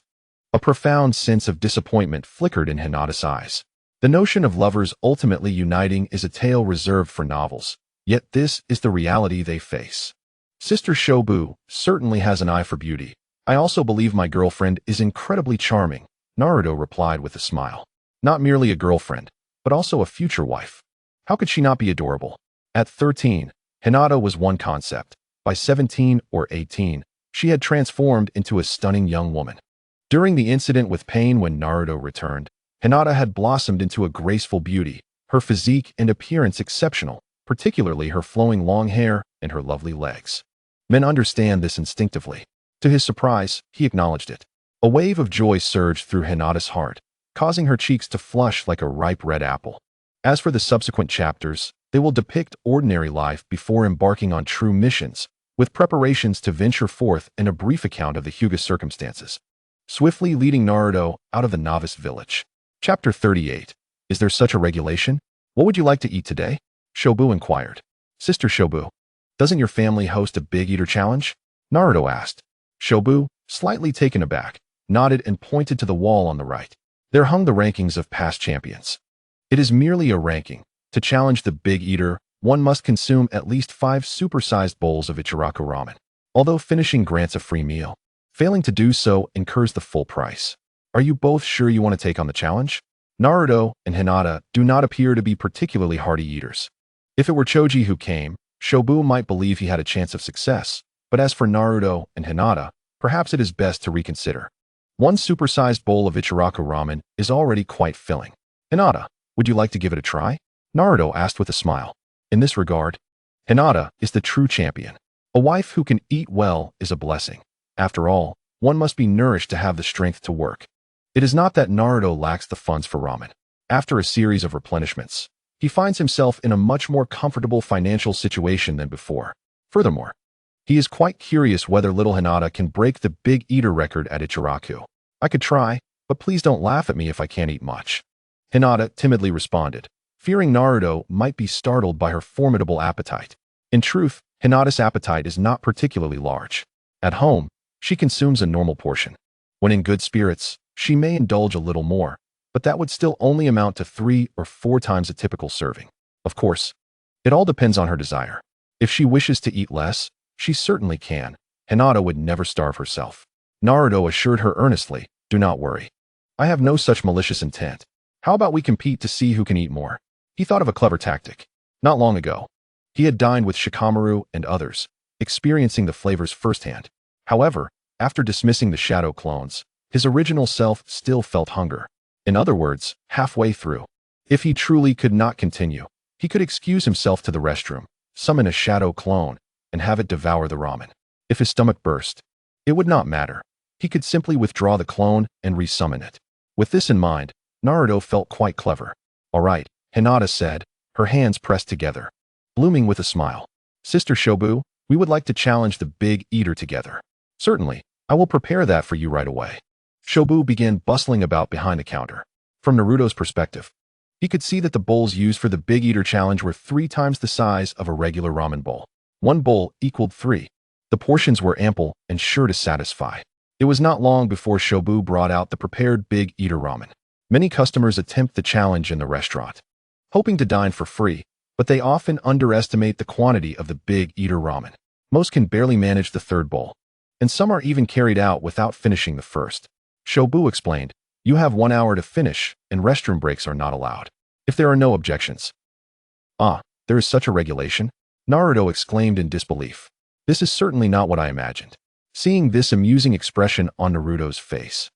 a profound sense of disappointment flickered in Hinata's eyes. The notion of lovers ultimately uniting is a tale reserved for novels, yet this is the reality they face. Sister Shobu certainly has an eye for beauty. I also believe my girlfriend is incredibly charming, Naruto replied with a smile. Not merely a girlfriend, but also a future wife. How could she not be adorable? At 13, Hinata was one concept. By 17 or 18, she had transformed into a stunning young woman. During the incident with Pain when Naruto returned, Hinata had blossomed into a graceful beauty, her physique and appearance exceptional, particularly her flowing long hair and her lovely legs. Men understand this instinctively. To his surprise, he acknowledged it. A wave of joy surged through Hinata's heart, causing her cheeks to flush like a ripe red apple. As for the subsequent chapters, they will depict ordinary life before embarking on true missions, with preparations to venture forth and a brief account of the Hyuga circumstances. Swiftly leading Naruto out of the novice village. Chapter 38. Is there such a regulation? What would you like to eat today? Shobu inquired. Sister Shobu, doesn't your family host a big eater challenge? Naruto asked. Shobu, slightly taken aback, nodded and pointed to the wall on the right. There hung the rankings of past champions. It is merely a ranking. To challenge the big eater, one must consume at least 5 supersized bowls of Ichiraku ramen. Although finishing grants a free meal, failing to do so incurs the full price. Are you both sure you want to take on the challenge? Naruto and Hinata do not appear to be particularly hearty eaters. If it were Choji who came, Shobu might believe he had a chance of success, but as for Naruto and Hinata, perhaps it is best to reconsider. One supersized bowl of Ichiraku ramen is already quite filling. Hinata, would you like to give it a try? Naruto asked with a smile. In this regard, Hinata is the true champion. A wife who can eat well is a blessing. After all, one must be nourished to have the strength to work. It is not that Naruto lacks the funds for ramen. After a series of replenishments, he finds himself in a much more comfortable financial situation than before. Furthermore, he is quite curious whether little Hinata can break the big eater record at Ichiraku. I could try, but please don't laugh at me if I can't eat much. Hinata timidly responded, fearing Naruto might be startled by her formidable appetite. In truth, Hinata's appetite is not particularly large. At home, she consumes a normal portion. When in good spirits, she may indulge a little more, but that would still only amount to 3 or 4 times a typical serving. Of course, it all depends on her desire. If she wishes to eat less, she certainly can. Hinata would never starve herself. Naruto assured her earnestly, do not worry. I have no such malicious intent. How about we compete to see who can eat more? He thought of a clever tactic. Not long ago, he had dined with Shikamaru and others, experiencing the flavors firsthand. However, after dismissing the shadow clones, his original self still felt hunger. In other words, halfway through. If he truly could not continue, he could excuse himself to the restroom, summon a shadow clone, and have it devour the ramen. If his stomach burst, it would not matter. He could simply withdraw the clone and resummon it. With this in mind, Naruto felt quite clever. All right, Hinata said, her hands pressed together, blooming with a smile. Sister Shobu, we would like to challenge the big eater together. Certainly, I will prepare that for you right away. Shobu began bustling about behind the counter. From Naruto's perspective, he could see that the bowls used for the big eater challenge were 3 times the size of a regular ramen bowl. 1 bowl equaled 3. The portions were ample and sure to satisfy. It was not long before Shobu brought out the prepared big eater ramen. Many customers attempt the challenge in the restaurant, hoping to dine for free, but they often underestimate the quantity of the big eater ramen. Most can barely manage the third bowl, and some are even carried out without finishing the first. Shobu explained, you have 1 hour to finish, and restroom breaks are not allowed. If there are no objections. Ah, there is such a regulation? Naruto exclaimed in disbelief. This is certainly not what I imagined. Seeing this amusing expression on Naruto's face,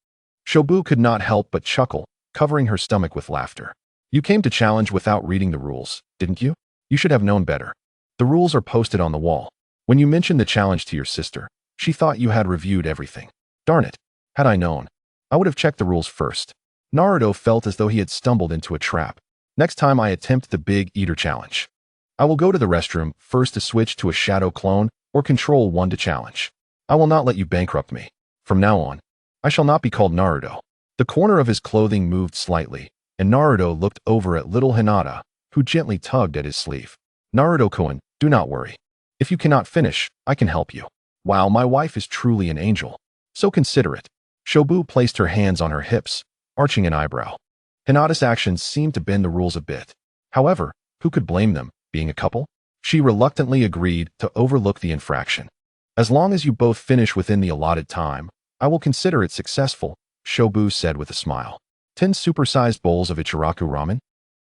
Shobu could not help but chuckle, covering her stomach with laughter. You came to challenge without reading the rules, didn't you? You should have known better. The rules are posted on the wall. When you mentioned the challenge to your sister, she thought you had reviewed everything. Darn it. Had I known, I would have checked the rules first. Naruto felt as though he had stumbled into a trap. Next time I attempt the Big Eater challenge, I will go to the restroom first to switch to a shadow clone or control one to challenge. I will not let you bankrupt me. From now on, I shall not be called Naruto. The corner of his clothing moved slightly, and Naruto looked over at little Hinata, who gently tugged at his sleeve. Naruto-kun, do not worry. If you cannot finish, I can help you. Wow, my wife is truly an angel. So considerate. Shobu placed her hands on her hips, arching an eyebrow. Hinata's actions seemed to bend the rules a bit. However, who could blame them, being a couple? She reluctantly agreed to overlook the infraction. As long as you both finish within the allotted time, I will consider it successful, Shobu said with a smile. 10 supersized bowls of Ichiraku ramen?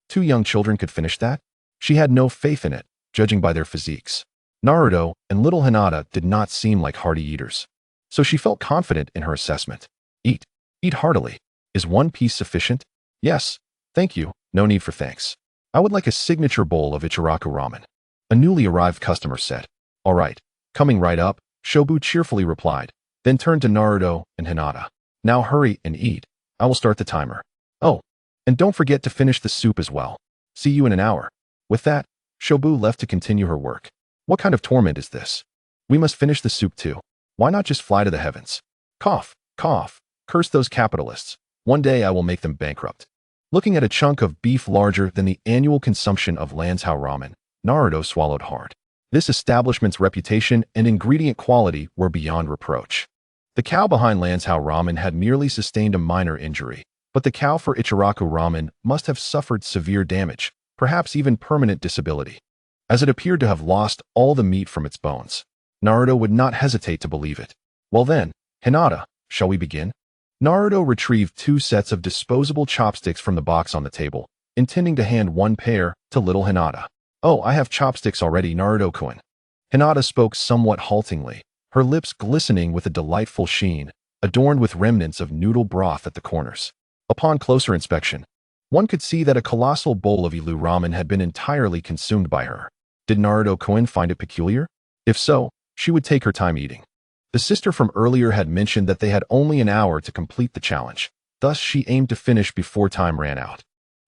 2 young children could finish that? She had no faith in it, judging by their physiques. Naruto and little Hinata did not seem like hearty eaters, so she felt confident in her assessment. Eat. Eat heartily. Is 1 piece sufficient? Yes. Thank you. No need for thanks. I would like a signature bowl of Ichiraku ramen. A newly arrived customer said. All right. Coming right up, Shobu cheerfully replied, then turned to Naruto and Hinata. Now hurry and eat. I will start the timer. Oh, and don't forget to finish the soup as well. See you in an hour. With that, Shobu left to continue her work. What kind of torment is this? We must finish the soup too. Why not just fly to the heavens? Cough, cough, curse those capitalists. One day I will make them bankrupt. Looking at a chunk of beef larger than the annual consumption of Lansao ramen, Naruto swallowed hard. This establishment's reputation and ingredient quality were beyond reproach. The cow behind Lansao ramen had merely sustained a minor injury, but the cow for Ichiraku ramen must have suffered severe damage, perhaps even permanent disability, as it appeared to have lost all the meat from its bones. Naruto would not hesitate to believe it. Well then, Hinata, shall we begin? Naruto retrieved 2 sets of disposable chopsticks from the box on the table, intending to hand 1 pair to little Hinata. Oh, I have chopsticks already, Naruto-kun. Hinata spoke somewhat haltingly, her lips glistening with a delightful sheen, adorned with remnants of noodle broth at the corners. Upon closer inspection, one could see that a colossal bowl of Ilu ramen had been entirely consumed by her. Did Naruto-kun find it peculiar? If so, she would take her time eating. The sister from earlier had mentioned that they had only an hour to complete the challenge, thus she aimed to finish before time ran out.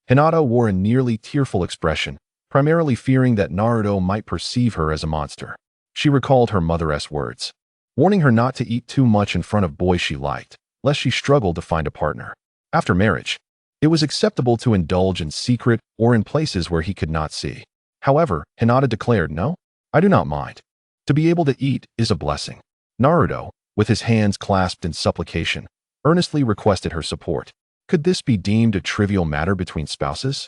Hinata wore a nearly tearful expression, primarily fearing that Naruto might perceive her as a monster. She recalled her mother's words, warning her not to eat too much in front of boys she liked, lest she struggled to find a partner. After marriage, it was acceptable to indulge in secret or in places where he could not see. However, Hinata declared, no, I do not mind. To be able to eat is a blessing. Naruto, with his hands clasped in supplication, earnestly requested her support. Could this be deemed a trivial matter between spouses?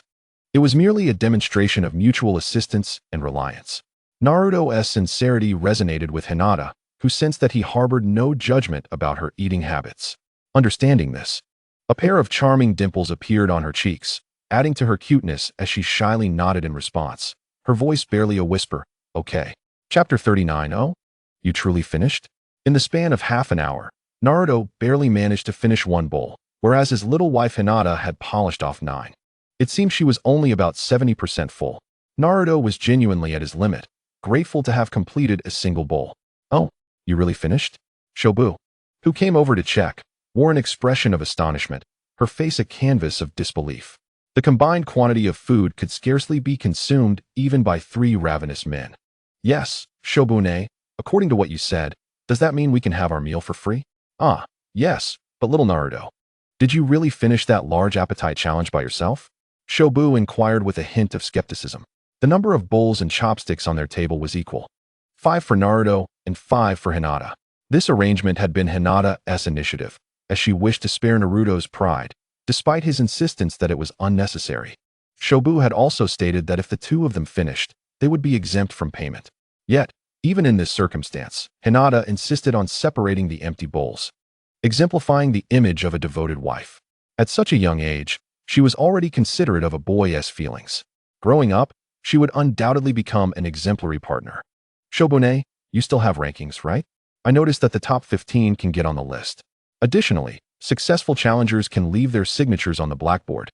It was merely a demonstration of mutual assistance and reliance. Naruto's sincerity resonated with Hinata, who sensed that he harbored no judgment about her eating habits. Understanding this, a pair of charming dimples appeared on her cheeks, adding to her cuteness as she shyly nodded in response, her voice barely a whisper. Okay. Chapter 39. Oh? You truly finished? In the span of half an hour, Naruto barely managed to finish 1 bowl, whereas his little wife Hinata had polished off 9. It seemed she was only about 70% full. Naruto was genuinely at his limit, grateful to have completed a single bowl. Oh, you really finished? Shobu, who came over to check, wore an expression of astonishment, her face a canvas of disbelief. The combined quantity of food could scarcely be consumed even by 3 ravenous men. Yes, Shobune, according to what you said, does that mean we can have our meal for free? Ah, yes, but little Naruto, did you really finish that large appetite challenge by yourself? Shobu inquired with a hint of skepticism. The number of bowls and chopsticks on their table was equal. 5 for Naruto and 5 for Hinata. This arrangement had been Hinata's initiative, as she wished to spare Naruto's pride, despite his insistence that it was unnecessary. Shobu had also stated that if the 2 of them finished, they would be exempt from payment. Yet, Even in this circumstance, Hinata insisted on separating the empty bowls, exemplifying the image of a devoted wife. At such a young age, she was already considerate of a boy's feelings. Growing up, she would undoubtedly become an exemplary partner. Shobune, you still have rankings, right? I noticed that the top 15 can get on the list. Additionally, successful challengers can leave their signatures on the blackboard.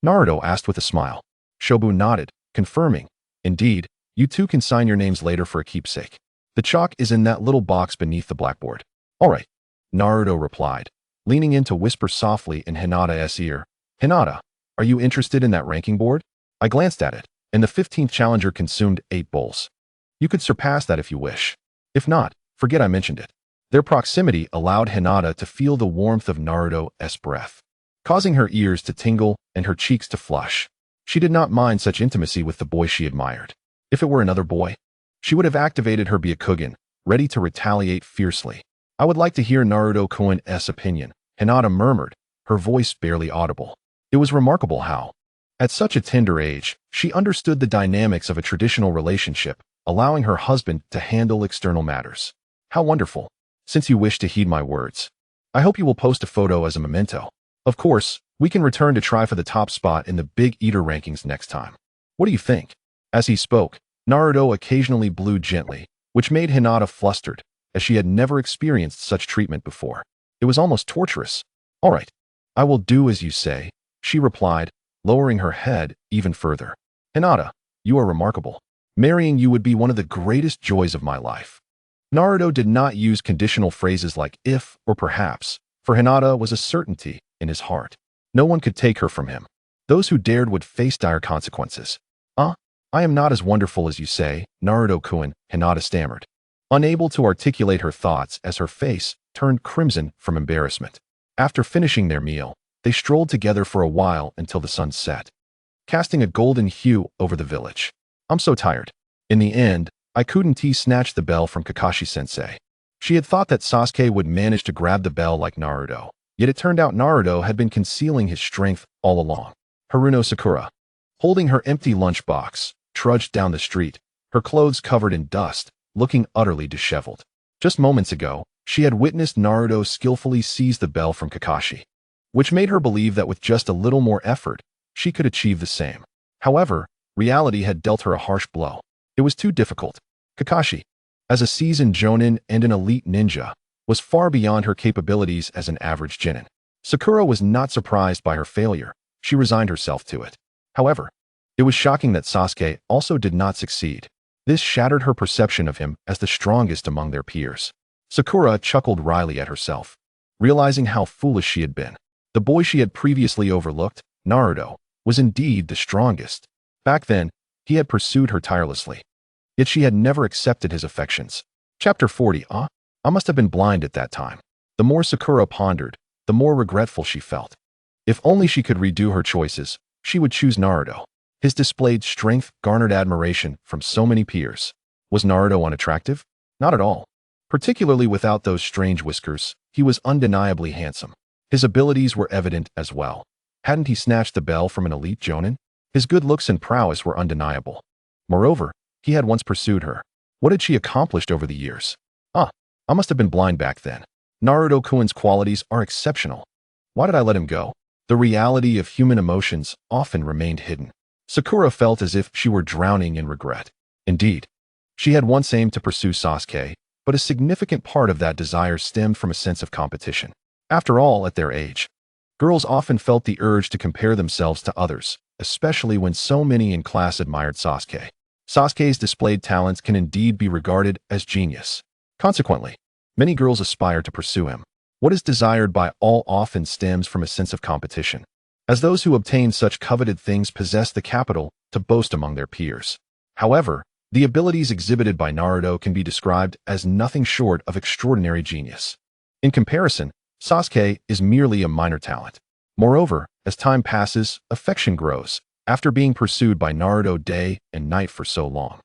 Naruto asked with a smile. Shobu nodded, confirming. Indeed, you two can sign your names later for a keepsake. The chalk is in that little box beneath the blackboard. All right, Naruto replied, leaning in to whisper softly in Hinata's ear. Hinata, are you interested in that ranking board? I glanced at it, and the 15th challenger consumed 8 bowls. You could surpass that if you wish. If not, forget I mentioned it. Their proximity allowed Hinata to feel the warmth of Naruto's breath, causing her ears to tingle and her cheeks to flush. She did not mind such intimacy with the boy she admired. If it were another boy, she would have activated her Byakugan, ready to retaliate fiercely. I would like to hear Naruto-kun's opinion, Hinata murmured, her voice barely audible. It was remarkable how, at such a tender age, she understood the dynamics of a traditional relationship, allowing her husband to handle external matters. How wonderful. Since you wish to heed my words, I hope you will post a photo as a memento. Of course, we can return to try for the top spot in the Big Eater rankings next time. What do you think? As he spoke, Naruto occasionally blew gently, which made Hinata flustered, as she had never experienced such treatment before. It was almost torturous. All right, I will do as you say, she replied, lowering her head even further. Hinata, you are remarkable. Marrying you would be one of the greatest joys of my life. Naruto did not use conditional phrases like if or perhaps, for Hinata was a certainty in his heart. No one could take her from him. Those who dared would face dire consequences. I am not as wonderful as you say, Naruto-kun, Hinata stammered, unable to articulate her thoughts as her face turned crimson from embarrassment. After finishing their meal, they strolled together for a while until the sun set, casting a golden hue over the village. I'm so tired. In the end, Ikudanti snatched the bell from Kakashi-sensei. She had thought that Sasuke would manage to grab the bell like Naruto, yet it turned out Naruto had been concealing his strength all along. Haruno Sakura, holding her empty lunchbox, trudged down the street, her clothes covered in dust, looking utterly disheveled. Just moments ago, she had witnessed Naruto skillfully seize the bell from Kakashi, which made her believe that with just a little more effort, she could achieve the same. However, reality had dealt her a harsh blow. It was too difficult. Kakashi, as a seasoned jonin and an elite ninja, was far beyond her capabilities as an average genin. Sakura was not surprised by her failure. She resigned herself to it. However, it was shocking that Sasuke also did not succeed. This shattered her perception of him as the strongest among their peers. Sakura chuckled wryly at herself, realizing how foolish she had been. The boy she had previously overlooked, Naruto, was indeed the strongest. Back then, he had pursued her tirelessly, yet she had never accepted his affections. Chapter 40. I must have been blind at that time. The more Sakura pondered, the more regretful she felt. If only she could redo her choices, she would choose Naruto. His displayed strength garnered admiration from so many peers. Was Naruto unattractive? Not at all. Particularly without those strange whiskers, he was undeniably handsome. His abilities were evident as well. Hadn't he snatched the bell from an elite jonin? His good looks and prowess were undeniable. Moreover, he had once pursued her. What had she accomplished over the years? I must have been blind back then. Naruto-kun's qualities are exceptional. Why did I let him go? The reality of human emotions often remained hidden. Sakura felt as if she were drowning in regret. Indeed, she had once aimed to pursue Sasuke, but a significant part of that desire stemmed from a sense of competition. After all, at their age, girls often felt the urge to compare themselves to others, especially when so many in class admired Sasuke. Sasuke's displayed talents can indeed be regarded as genius. Consequently, many girls aspire to pursue him. What is desired by all often stems from a sense of competition, as those who obtain such coveted things possess the capital to boast among their peers. However, the abilities exhibited by Naruto can be described as nothing short of extraordinary genius. In comparison, Sasuke is merely a minor talent. Moreover, as time passes, affection grows. After being pursued by Naruto day and night for so long,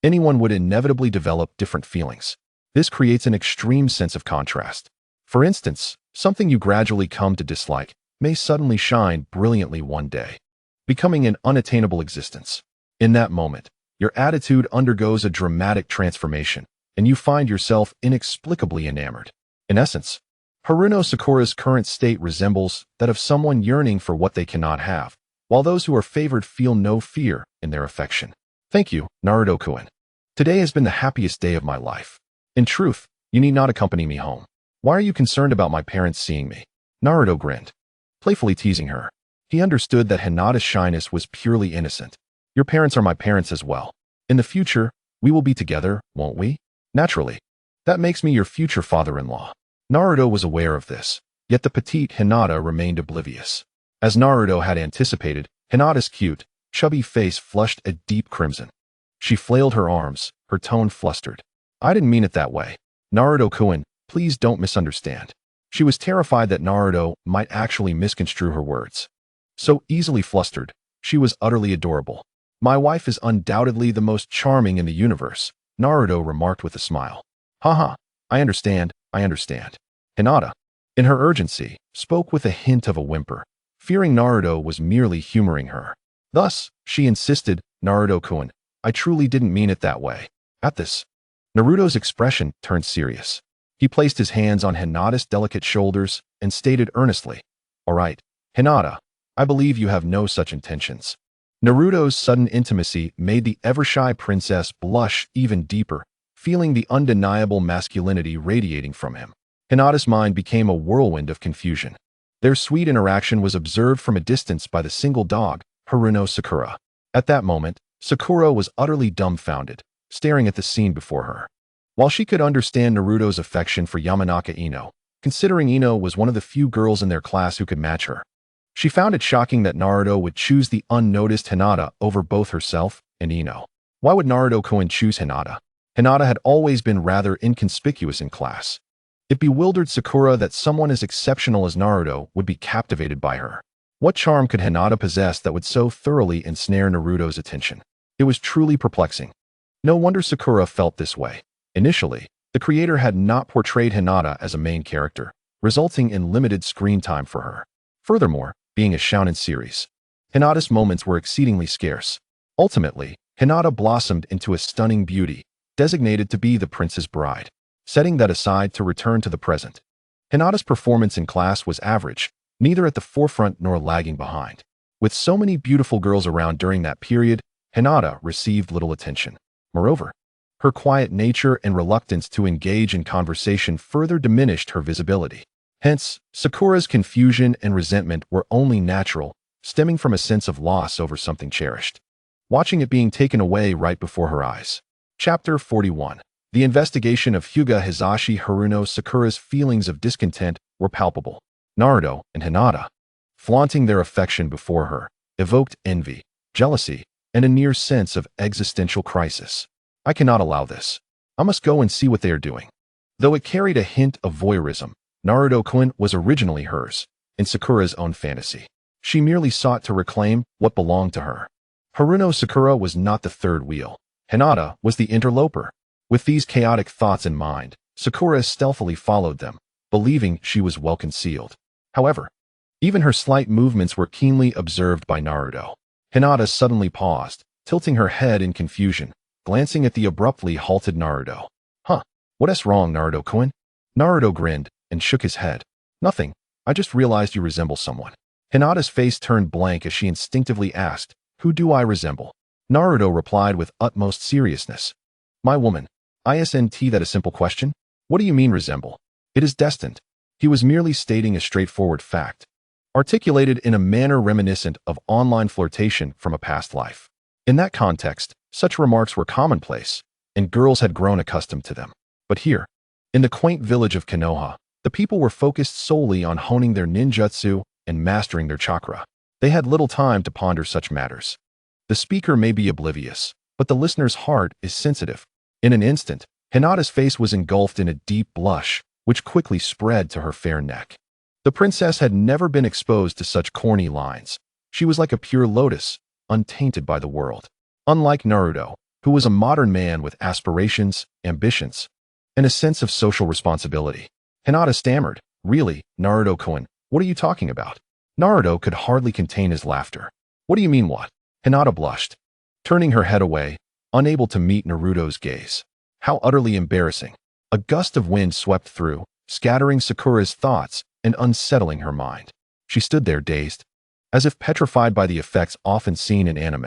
anyone would inevitably develop different feelings. This creates an extreme sense of contrast. For instance, something you gradually come to dislike may suddenly shine brilliantly one day, becoming an unattainable existence. In that moment, your attitude undergoes a dramatic transformation. and you find yourself inexplicably enamored. In essence, Haruno Sakura's current state resembles that of someone yearning for what they cannot have, while those who are favored feel no fear in their affection. Thank you, Naruto-kun. Today has been the happiest day of my life. In truth, you need not accompany me home. Why are you concerned about my parents seeing me? Naruto grinned, playfully teasing her. He understood that Hinata's shyness was purely innocent. Your parents are my parents as well. In the future, we will be together, won't we? Naturally. That makes me your future father-in-law. Naruto was aware of this, yet the petite Hinata remained oblivious. As Naruto had anticipated, Hinata's cute, chubby face flushed a deep crimson. She flailed her arms, her tone flustered. I didn't mean it that way. Naruto-kun, please don't misunderstand. She was terrified that Naruto might actually misconstrue her words. So easily flustered, she was utterly adorable. My wife is undoubtedly the most charming in the universe, Naruto remarked with a smile. Haha, I understand. Hinata, in her urgency, spoke with a hint of a whimper, fearing Naruto was merely humoring her. Thus, she insisted, Naruto-kun, I truly didn't mean it that way. At this, Naruto's expression turned serious. He placed his hands on Hinata's delicate shoulders and stated earnestly, All right, Hinata, I believe you have no such intentions. Naruto's sudden intimacy made the ever-shy princess blush even deeper, feeling the undeniable masculinity radiating from him. Hinata's mind became a whirlwind of confusion. Their sweet interaction was observed from a distance by the single dog, Haruno Sakura. At that moment, Sakura was utterly dumbfounded, staring at the scene before her. While she could understand Naruto's affection for Yamanaka Ino, considering Ino was one of the few girls in their class who could match her, she found it shocking that Naruto would choose the unnoticed Hinata over both herself and Ino. Why would Naruto-kun choose Hinata? Hinata had always been rather inconspicuous in class. It bewildered Sakura that someone as exceptional as Naruto would be captivated by her. What charm could Hinata possess that would so thoroughly ensnare Naruto's attention? It was truly perplexing. No wonder Sakura felt this way. Initially, the creator had not portrayed Hinata as a main character, resulting in limited screen time for her. Furthermore, being a shonen series, Hinata's moments were exceedingly scarce. Ultimately, Hinata blossomed into a stunning beauty, designated to be the prince's bride. Setting that aside to return to the present, Hinata's performance in class was average, neither at the forefront nor lagging behind. With so many beautiful girls around during that period, Hinata received little attention. Moreover, her quiet nature and reluctance to engage in conversation further diminished her visibility. Hence, Sakura's confusion and resentment were only natural, stemming from a sense of loss over something cherished. Watching it being taken away right before her eyes. Chapter 41. The investigation of Hyuga Hisashi Haruno Sakura's feelings of discontent were palpable. Naruto and Hinata, flaunting their affection before her, evoked envy, jealousy, and a near sense of existential crisis. I cannot allow this. I must go and see what they are doing. Though it carried a hint of voyeurism, Naruto-kun was originally hers, in Sakura's own fantasy. She merely sought to reclaim what belonged to her. Haruno Sakura was not the third wheel. Hinata was the interloper. With these chaotic thoughts in mind, Sakura stealthily followed them, believing she was well concealed. However, even her slight movements were keenly observed by Naruto. Hinata suddenly paused, tilting her head in confusion, glancing at the abruptly halted Naruto. Huh, what's wrong, Naruto-kun? Naruto grinned and shook his head. Nothing, I just realized you resemble someone. Hinata's face turned blank as she instinctively asked, Who do I resemble? Naruto replied with utmost seriousness. My woman. Isn't that a simple question? What do you mean resemble? It is destined. He was merely stating a straightforward fact, articulated in a manner reminiscent of online flirtation from a past life. In that context, such remarks were commonplace, and girls had grown accustomed to them. But here, in the quaint village of Konoha, the people were focused solely on honing their ninjutsu and mastering their chakra. They had little time to ponder such matters. The speaker may be oblivious, but the listener's heart is sensitive. In an instant, Hinata's face was engulfed in a deep blush, which quickly spread to her fair neck. The princess had never been exposed to such corny lines. She was like a pure lotus, untainted by the world. Unlike Naruto, who was a modern man with aspirations, ambitions, and a sense of social responsibility. Hinata stammered, Really, Naruto-kun, what are you talking about? Naruto could hardly contain his laughter. What do you mean what? Hinata blushed, turning her head away, unable to meet Naruto's gaze. How utterly embarrassing. A gust of wind swept through, scattering Sakura's thoughts and unsettling her mind. She stood there dazed, as if petrified by the effects often seen in anime.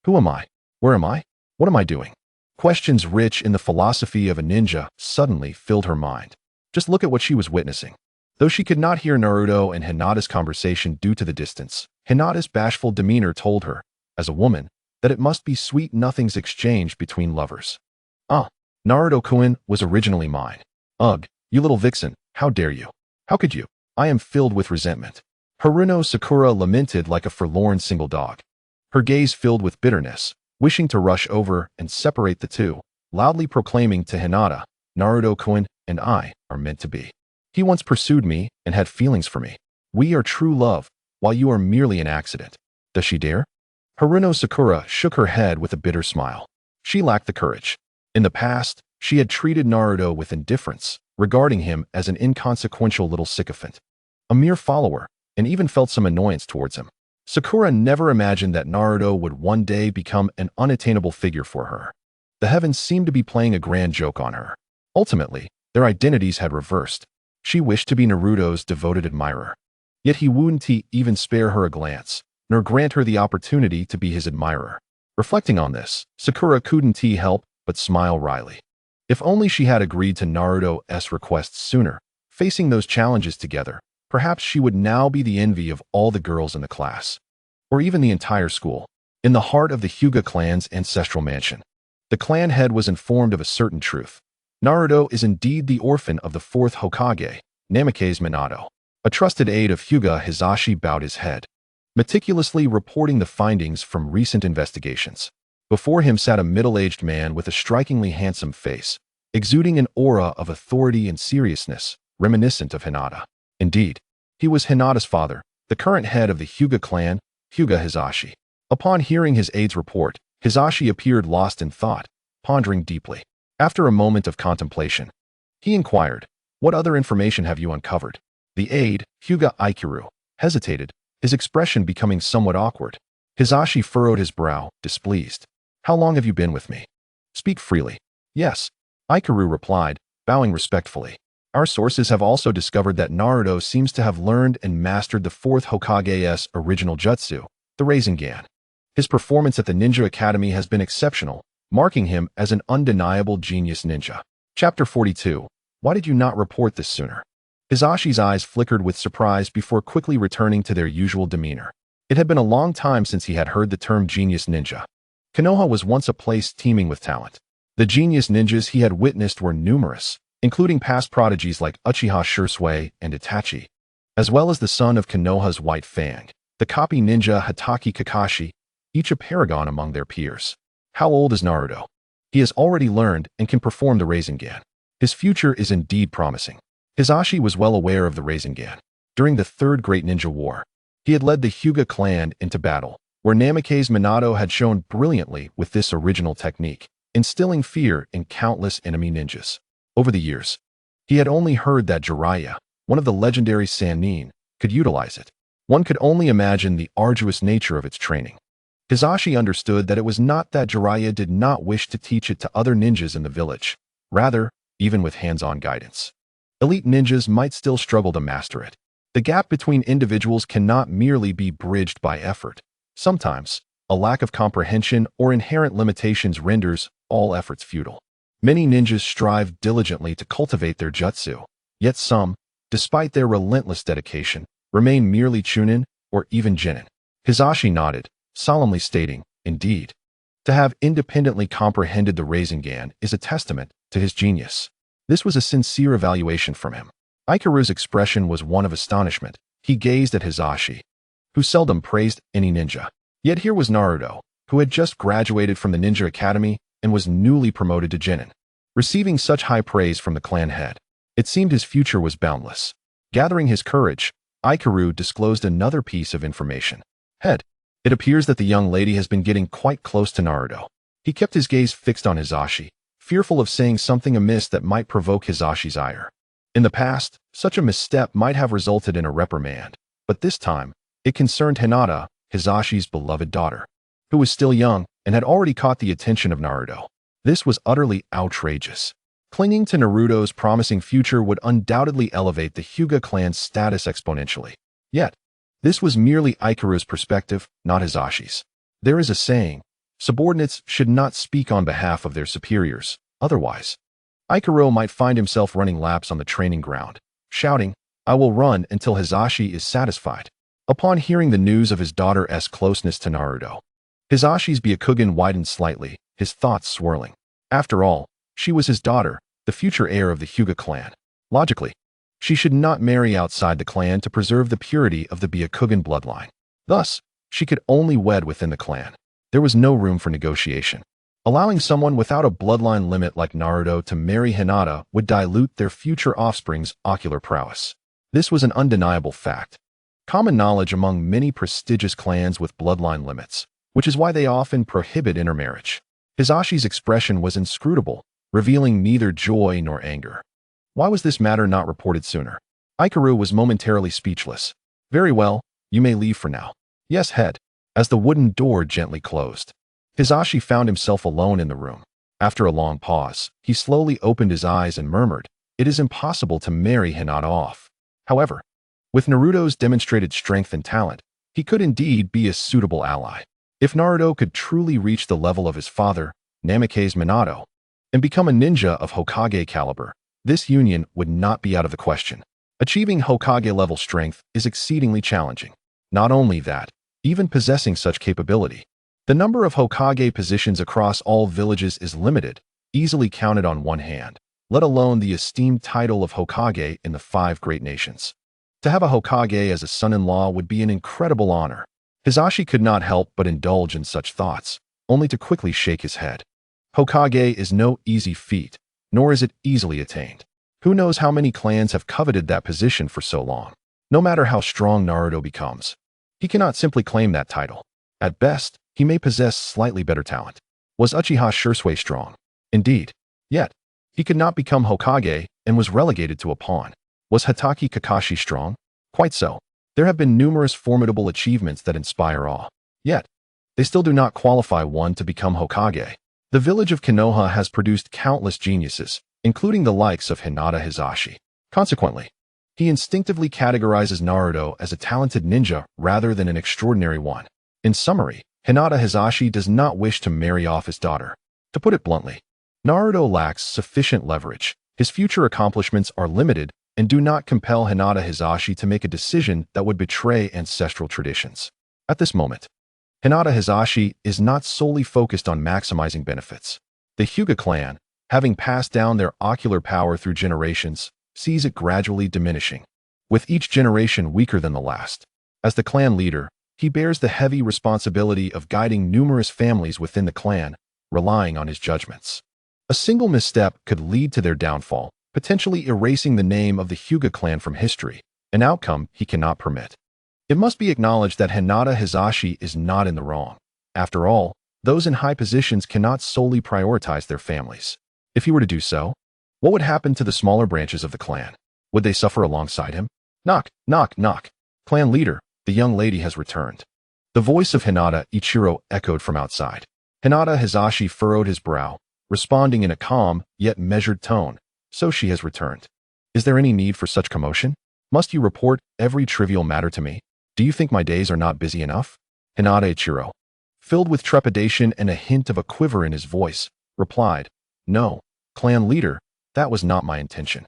Who am I? Where am I? What am I doing? Questions rich in the philosophy of a ninja suddenly filled her mind. Just look at what she was witnessing. Though she could not hear Naruto and Hinata's conversation due to the distance, Hinata's bashful demeanor told her, as a woman, that it must be sweet nothings exchanged between lovers. Naruto-kun was originally mine. Ugh, you little vixen, how dare you? How could you? I am filled with resentment. Haruno Sakura lamented like a forlorn single dog. Her gaze filled with bitterness, wishing to rush over and separate the two, loudly proclaiming to Hinata, Naruto-kun and I are meant to be. He once pursued me and had feelings for me. We are true love, while you are merely an accident. Does she dare? Haruno Sakura shook her head with a bitter smile. She lacked the courage. In the past, she had treated Naruto with indifference, regarding him as an inconsequential little sycophant, a mere follower, and even felt some annoyance towards him. Sakura never imagined that Naruto would one day become an unattainable figure for her. The heavens seemed to be playing a grand joke on her. Ultimately, their identities had reversed. She wished to be Naruto's devoted admirer. Yet he wouldn't even spare her a glance, nor grant her the opportunity to be his admirer. Reflecting on this, Sakura couldn't help but smile wryly. If only she had agreed to Naruto's requests sooner, facing those challenges together, perhaps she would now be the envy of all the girls in the class, or even the entire school. In the heart of the Hyuga clan's ancestral mansion, the clan head was informed of a certain truth. Naruto is indeed the orphan of the fourth Hokage, Namikaze Minato. A trusted aide of Hyuga Hisashi bowed his head, meticulously reporting the findings from recent investigations. Before him sat a middle-aged man with a strikingly handsome face, exuding an aura of authority and seriousness, reminiscent of Hinata. Indeed, he was Hinata's father, the current head of the Hyuga clan, Hyuga Hisashi. Upon hearing his aide's report, Hisashi appeared lost in thought, pondering deeply. After a moment of contemplation, he inquired, "What other information have you uncovered?" The aide, Hyuga Ikiru, hesitated, his expression becoming somewhat awkward. Hisashi furrowed his brow, displeased. "How long have you been with me? Speak freely." "Yes," Ikiru replied, bowing respectfully. "Our sources have also discovered that Naruto seems to have learned and mastered the fourth Hokage's original jutsu, the Rinnegan. His performance at the Ninja Academy has been exceptional, marking him as an undeniable genius ninja." Chapter 42. Why did you not report this sooner? Hisashi's eyes flickered with surprise before quickly returning to their usual demeanor. It had been a long time since he had heard the term genius ninja. Konoha was once a place teeming with talent. The genius ninjas he had witnessed were numerous, including past prodigies like Uchiha Shisui and Itachi, as well as the son of Konoha's White Fang, the copy ninja Hatake Kakashi, each a paragon among their peers. How old is Naruto? He has already learned and can perform the Rinnegan. His future is indeed promising. Hisashi was well aware of the Rinnegan. During the Third Great Ninja War, he had led the Hyuga clan into battle, where Namikaze Minato had shown brilliantly with this original technique, instilling fear in countless enemy ninjas. Over the years, he had only heard that Jiraiya, one of the legendary sanin, could utilize it. One could only imagine the arduous nature of its training. Hisashi understood that it was not that Jiraiya did not wish to teach it to other ninjas in the village. Rather, even with hands-on guidance, elite ninjas might still struggle to master it. The gap between individuals cannot merely be bridged by effort. Sometimes, a lack of comprehension or inherent limitations renders all efforts futile. Many ninjas strive diligently to cultivate their jutsu, yet some, despite their relentless dedication, remain merely chunin or even genin. Hisashi nodded, solemnly stating, "Indeed, to have independently comprehended the Rinnegan is a testament to his genius." This was a sincere evaluation from him. Ikiru's expression was one of astonishment. He gazed at Hisashi, who seldom praised any ninja. Yet here was Naruto, who had just graduated from the Ninja Academy and was newly promoted to genin. Receiving such high praise from the clan head, it seemed his future was boundless. Gathering his courage, Ikiru disclosed another piece of information. "Head, it appears that the young lady has been getting quite close to Naruto." He kept his gaze fixed on Hisashi, fearful of saying something amiss that might provoke Hisashi's ire. In the past, such a misstep might have resulted in a reprimand, but this time, it concerned Hinata, Hisashi's beloved daughter, who was still young and had already caught the attention of Naruto. This was utterly outrageous. Clinging to Naruto's promising future would undoubtedly elevate the Hyuga clan's status exponentially. Yet, this was merely Ikaru's perspective, not Hisashi's. There is a saying, subordinates should not speak on behalf of their superiors, otherwise, Ikaru might find himself running laps on the training ground, shouting, "I will run until Hisashi is satisfied." Upon hearing the news of his daughter's closeness to Naruto, Hisashi's Byakugan widened slightly, his thoughts swirling. After all, she was his daughter, the future heir of the Hyuga clan. Logically, she should not marry outside the clan to preserve the purity of the Byakugan bloodline. Thus, she could only wed within the clan. There was no room for negotiation. Allowing someone without a bloodline limit like Naruto to marry Hinata would dilute their future offspring's ocular prowess. This was an undeniable fact. Common knowledge among many prestigious clans with bloodline limits, which is why they often prohibit intermarriage. Hisashi's expression was inscrutable, revealing neither joy nor anger. Why was this matter not reported sooner? Ikaru was momentarily speechless. Very well, you may leave for now. Yes, head. As the wooden door gently closed, Hisashi found himself alone in the room. After a long pause, he slowly opened his eyes and murmured, "It is impossible to marry Hinata off." However, with Naruto's demonstrated strength and talent, he could indeed be a suitable ally. If Naruto could truly reach the level of his father, Namikaze Minato, and become a ninja of Hokage caliber, this union would not be out of the question. Achieving Hokage-level strength is exceedingly challenging. Not only that, even possessing such capability, the number of Hokage positions across all villages is limited, easily counted on one hand, let alone the esteemed title of Hokage in the 5 great nations. To have a Hokage as a son-in-law would be an incredible honor. Hisashi could not help but indulge in such thoughts, only to quickly shake his head. Hokage is no easy feat, nor is it easily attained. Who knows how many clans have coveted that position for so long? No matter how strong Naruto becomes, he cannot simply claim that title. At best, he may possess slightly better talent. Was Uchiha Shisui strong? Indeed. Yet, he could not become Hokage and was relegated to a pawn. Was Hatake Kakashi strong? Quite so. There have been numerous formidable achievements that inspire awe. Yet, they still do not qualify one to become Hokage. The village of Konoha has produced countless geniuses, including the likes of Hinata Hisashi. Consequently, he instinctively categorizes Naruto as a talented ninja rather than an extraordinary one. In summary, Hinata Hisashi does not wish to marry off his daughter. To put it bluntly, Naruto lacks sufficient leverage. His future accomplishments are limited and do not compel Hinata Hisashi to make a decision that would betray ancestral traditions. At this moment, Hinata Hisashi is not solely focused on maximizing benefits. The Hyuga clan, having passed down their ocular power through generations, sees it gradually diminishing, with each generation weaker than the last. As the clan leader, he bears the heavy responsibility of guiding numerous families within the clan, relying on his judgments. A single misstep could lead to their downfall, potentially erasing the name of the Hyuga clan from history, an outcome he cannot permit. It must be acknowledged that Hinata Hisashi is not in the wrong. After all, those in high positions cannot solely prioritize their families. If he were to do so, what would happen to the smaller branches of the clan? Would they suffer alongside him? Knock, knock, knock. Clan leader, the young lady has returned. The voice of Hinata Ichiro echoed from outside. Hinata Hisashi furrowed his brow, responding in a calm, yet measured tone. So she has returned. Is there any need for such commotion? Must you report every trivial matter to me? Do you think my days are not busy enough? Hinata Ichiro, filled with trepidation and a hint of a quiver in his voice, replied, "No, clan leader, that was not my intention.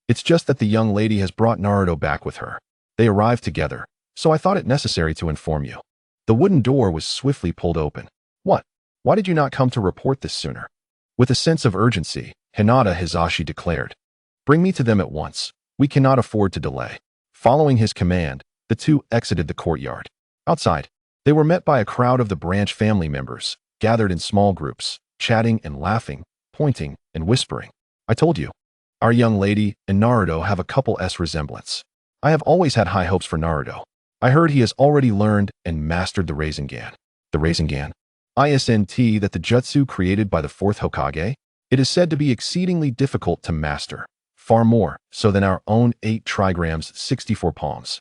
It's just that the young lady has brought Naruto back with her. They arrived together, so I thought it necessary to inform you." The wooden door was swiftly pulled open. "What? Why did you not come to report this sooner?" With a sense of urgency, Hinata Hisashi declared, "Bring me to them at once. We cannot afford to delay." Following his command, the two exited the courtyard. Outside, they were met by a crowd of the branch family members, gathered in small groups, chatting and laughing, pointing and whispering. "I told you, our young lady and Naruto have a couple-s resemblance. I have always had high hopes for Naruto. I heard he has already learned and mastered the Rinnegan." The Rinnegan? ISNT that the jutsu created by the 4th Hokage? It is said to be exceedingly difficult to master, far more so than our own 8 trigrams 64 palms.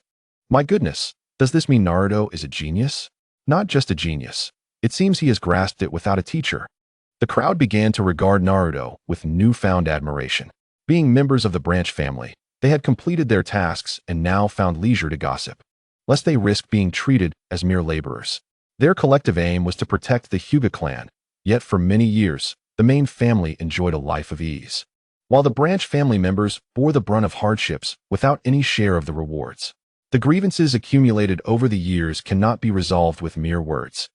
My goodness, does this mean Naruto is a genius? Not just a genius. It seems he has grasped it without a teacher. The crowd began to regard Naruto with newfound admiration. Being members of the branch family, they had completed their tasks and now found leisure to gossip, lest they risk being treated as mere laborers. Their collective aim was to protect the Hyuga clan, yet for many years, the main family enjoyed a life of ease, while the branch family members bore the brunt of hardships without any share of the rewards. The grievances accumulated over the years cannot be resolved with mere words.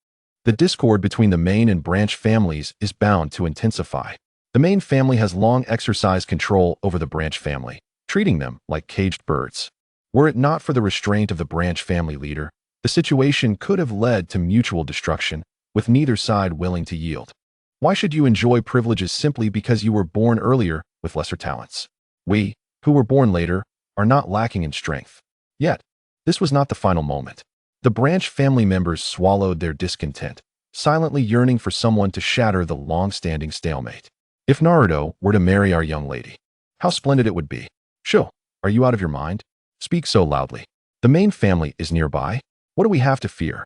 The discord between the main and branch families is bound to intensify. The main family has long exercised control over the branch family, treating them like caged birds. Were it not for the restraint of the branch family leader, the situation could have led to mutual destruction, with neither side willing to yield. Why should you enjoy privileges simply because you were born earlier with lesser talents? We, who were born later, are not lacking in strength. Yet, this was not the final moment. The branch family members swallowed their discontent, silently yearning for someone to shatter the long-standing stalemate. If Naruto were to marry our young lady, how splendid it would be. Sho, are you out of your mind? Speak so loudly. The main family is nearby. What do we have to fear?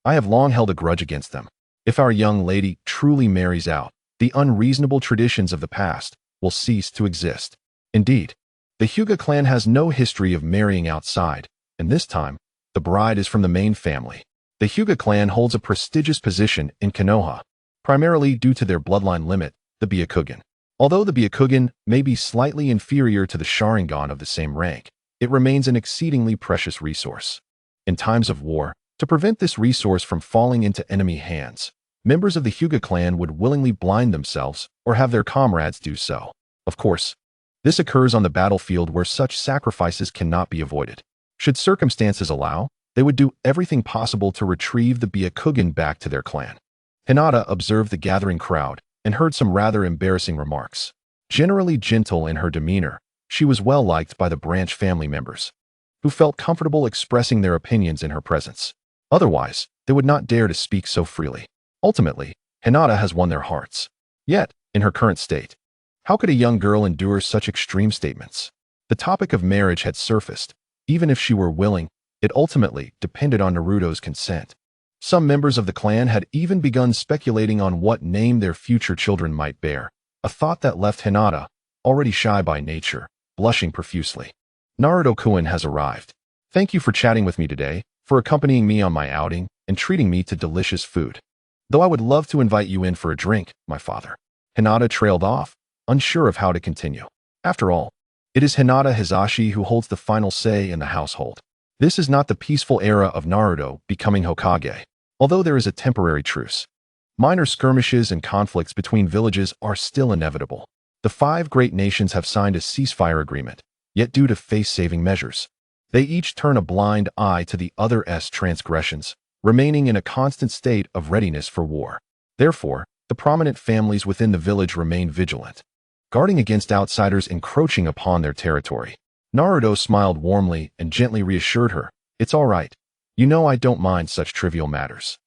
I have long held a grudge against them. If our young lady truly marries out, the unreasonable traditions of the past will cease to exist. Indeed, the Hyuga clan has no history of marrying outside, and this time, the bride is from the main family. The Hyuga clan holds a prestigious position in Konoha, primarily due to their bloodline limit, the Byakugan. Although the Byakugan may be slightly inferior to the Sharingan of the same rank, it remains an exceedingly precious resource. In times of war, to prevent this resource from falling into enemy hands, members of the Hyuga clan would willingly blind themselves or have their comrades do so. Of course, this occurs on the battlefield where such sacrifices cannot be avoided. Should circumstances allow, they would do everything possible to retrieve the Byakugan back to their clan. Hinata observed the gathering crowd and heard some rather embarrassing remarks. Generally gentle in her demeanor, she was well liked by the branch family members, who felt comfortable expressing their opinions in her presence. Otherwise, they would not dare to speak so freely. Ultimately, Hinata has won their hearts. Yet, in her current state, how could a young girl endure such extreme statements? The topic of marriage had surfaced. Even if she were willing, it ultimately depended on Naruto's consent. Some members of the clan had even begun speculating on what name their future children might bear, a thought that left Hinata, already shy by nature, blushing profusely. Naruto-kun has arrived. Thank you for chatting with me today, for accompanying me on my outing, and treating me to delicious food. Though I would love to invite you in for a drink, my father. Hinata trailed off, unsure of how to continue. After all, it is Hinata Hisashi who holds the final say in the household. This is not the peaceful era of Naruto becoming Hokage, although there is a temporary truce. Minor skirmishes and conflicts between villages are still inevitable. The 5 great nations have signed a ceasefire agreement, yet due to face-saving measures, they each turn a blind eye to the other's transgressions, remaining in a constant state of readiness for war. Therefore, the prominent families within the village remain vigilant, guarding against outsiders encroaching upon their territory. Naruto smiled warmly and gently reassured her, "It's all right. You know I don't mind such trivial matters."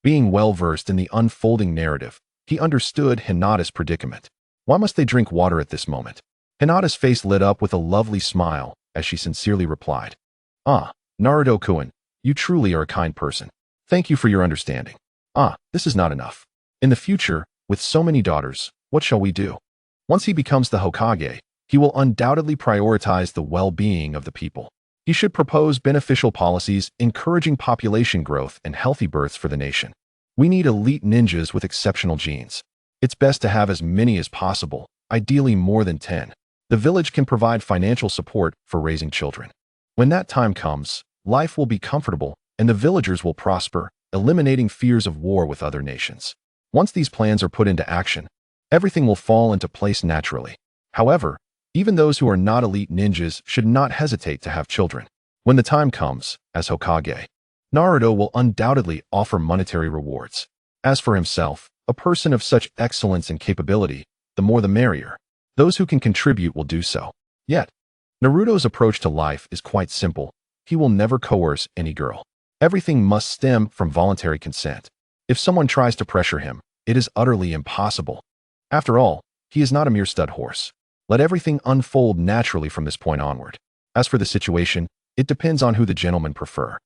Being well-versed in the unfolding narrative, he understood Hinata's predicament. Why must they drink water at this moment? Hinata's face lit up with a lovely smile as she sincerely replied, "Ah, Naruto-kun, you truly are a kind person. Thank you for your understanding. This is not enough. In the future, with so many daughters, what shall we do? Once he becomes the Hokage, he will undoubtedly prioritize the well-being of the people. He should propose beneficial policies encouraging population growth and healthy births for the nation. We need elite ninjas with exceptional genes. It's best to have as many as possible, ideally more than 10. The village can provide financial support for raising children. When that time comes, life will be comfortable and the villagers will prosper, eliminating fears of war with other nations. Once these plans are put into action, everything will fall into place naturally. However, even those who are not elite ninjas should not hesitate to have children. When the time comes, as Hokage, Naruto will undoubtedly offer monetary rewards. As for himself, a person of such excellence and capability, the more the merrier. Those who can contribute will do so. Yet, Naruto's approach to life is quite simple. He will never coerce any girl. Everything must stem from voluntary consent. If someone tries to pressure him, it is utterly impossible. After all, he is not a mere stud horse. Let everything unfold naturally from this point onward. As for the situation, it depends on who the gentlemen prefer.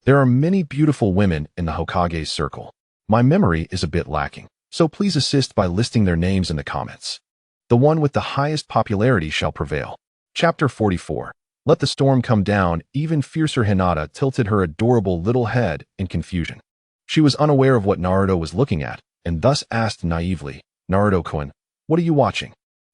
There are many beautiful women in the Hokage's circle. My memory is a bit lacking, So please assist by listing their names in the comments. The one with the highest popularity shall prevail. Chapter 44. Let the storm come down. Even fiercer Hinata tilted her adorable little head in confusion. She was unaware of what Naruto was looking at, and thus asked naively, Naruto-kun, what are you watching?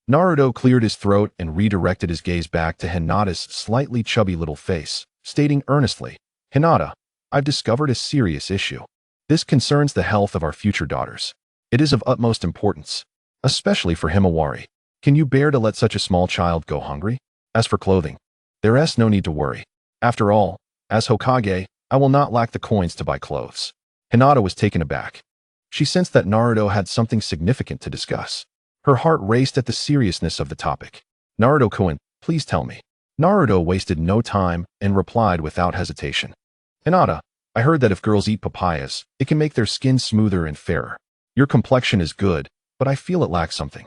Naruto cleared his throat and redirected his gaze back to Hinata's slightly chubby little face, stating earnestly, Hinata, I've discovered a serious issue. This concerns the health of our future daughters. It is of utmost importance, especially for Himawari. Can you bear to let such a small child go hungry? As for clothing, there is no need to worry. After all, as Hokage, I will not lack the coins to buy clothes. Hinata was taken aback. She sensed that Naruto had something significant to discuss. Her heart raced at the seriousness of the topic. Naruto-kun, please tell me. Naruto wasted no time and replied without hesitation. Hinata, I heard that if girls eat papayas, it can make their skin smoother and fairer. Your complexion is good, but I feel it lacks something.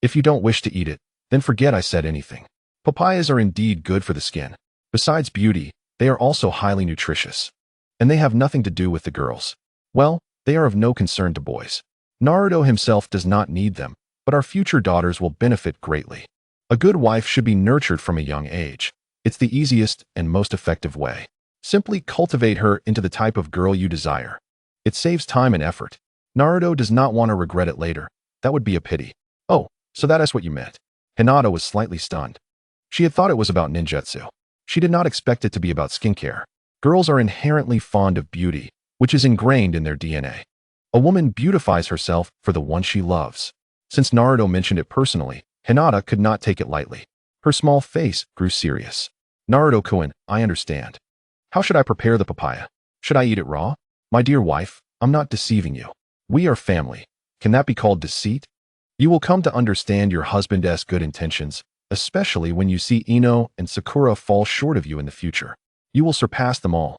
If you don't wish to eat it, then forget I said anything. Papayas are indeed good for the skin. Besides beauty, they are also highly nutritious. And they have nothing to do with the girls. Well, they are of no concern to boys. Naruto himself does not need them, but our future daughters will benefit greatly. A good wife should be nurtured from a young age. It's the easiest and most effective way. Simply cultivate her into the type of girl you desire. It saves time and effort. Naruto does not want to regret it later. That would be a pity. Oh, so that is what you meant. Hinata was slightly stunned. She had thought it was about ninjutsu. She did not expect it to be about skincare. Girls are inherently fond of beauty, which is ingrained in their DNA. A woman beautifies herself for the one she loves. Since Naruto mentioned it personally, Hinata could not take it lightly. Her small face grew serious. Naruto-kun, I understand. How should I prepare the papaya? Should I eat it raw? My dear wife, I'm not deceiving you. We are family. Can that be called deceit? You will come to understand your husband's good intentions, especially when you see Ino and Sakura fall short of you in the future. You will surpass them all.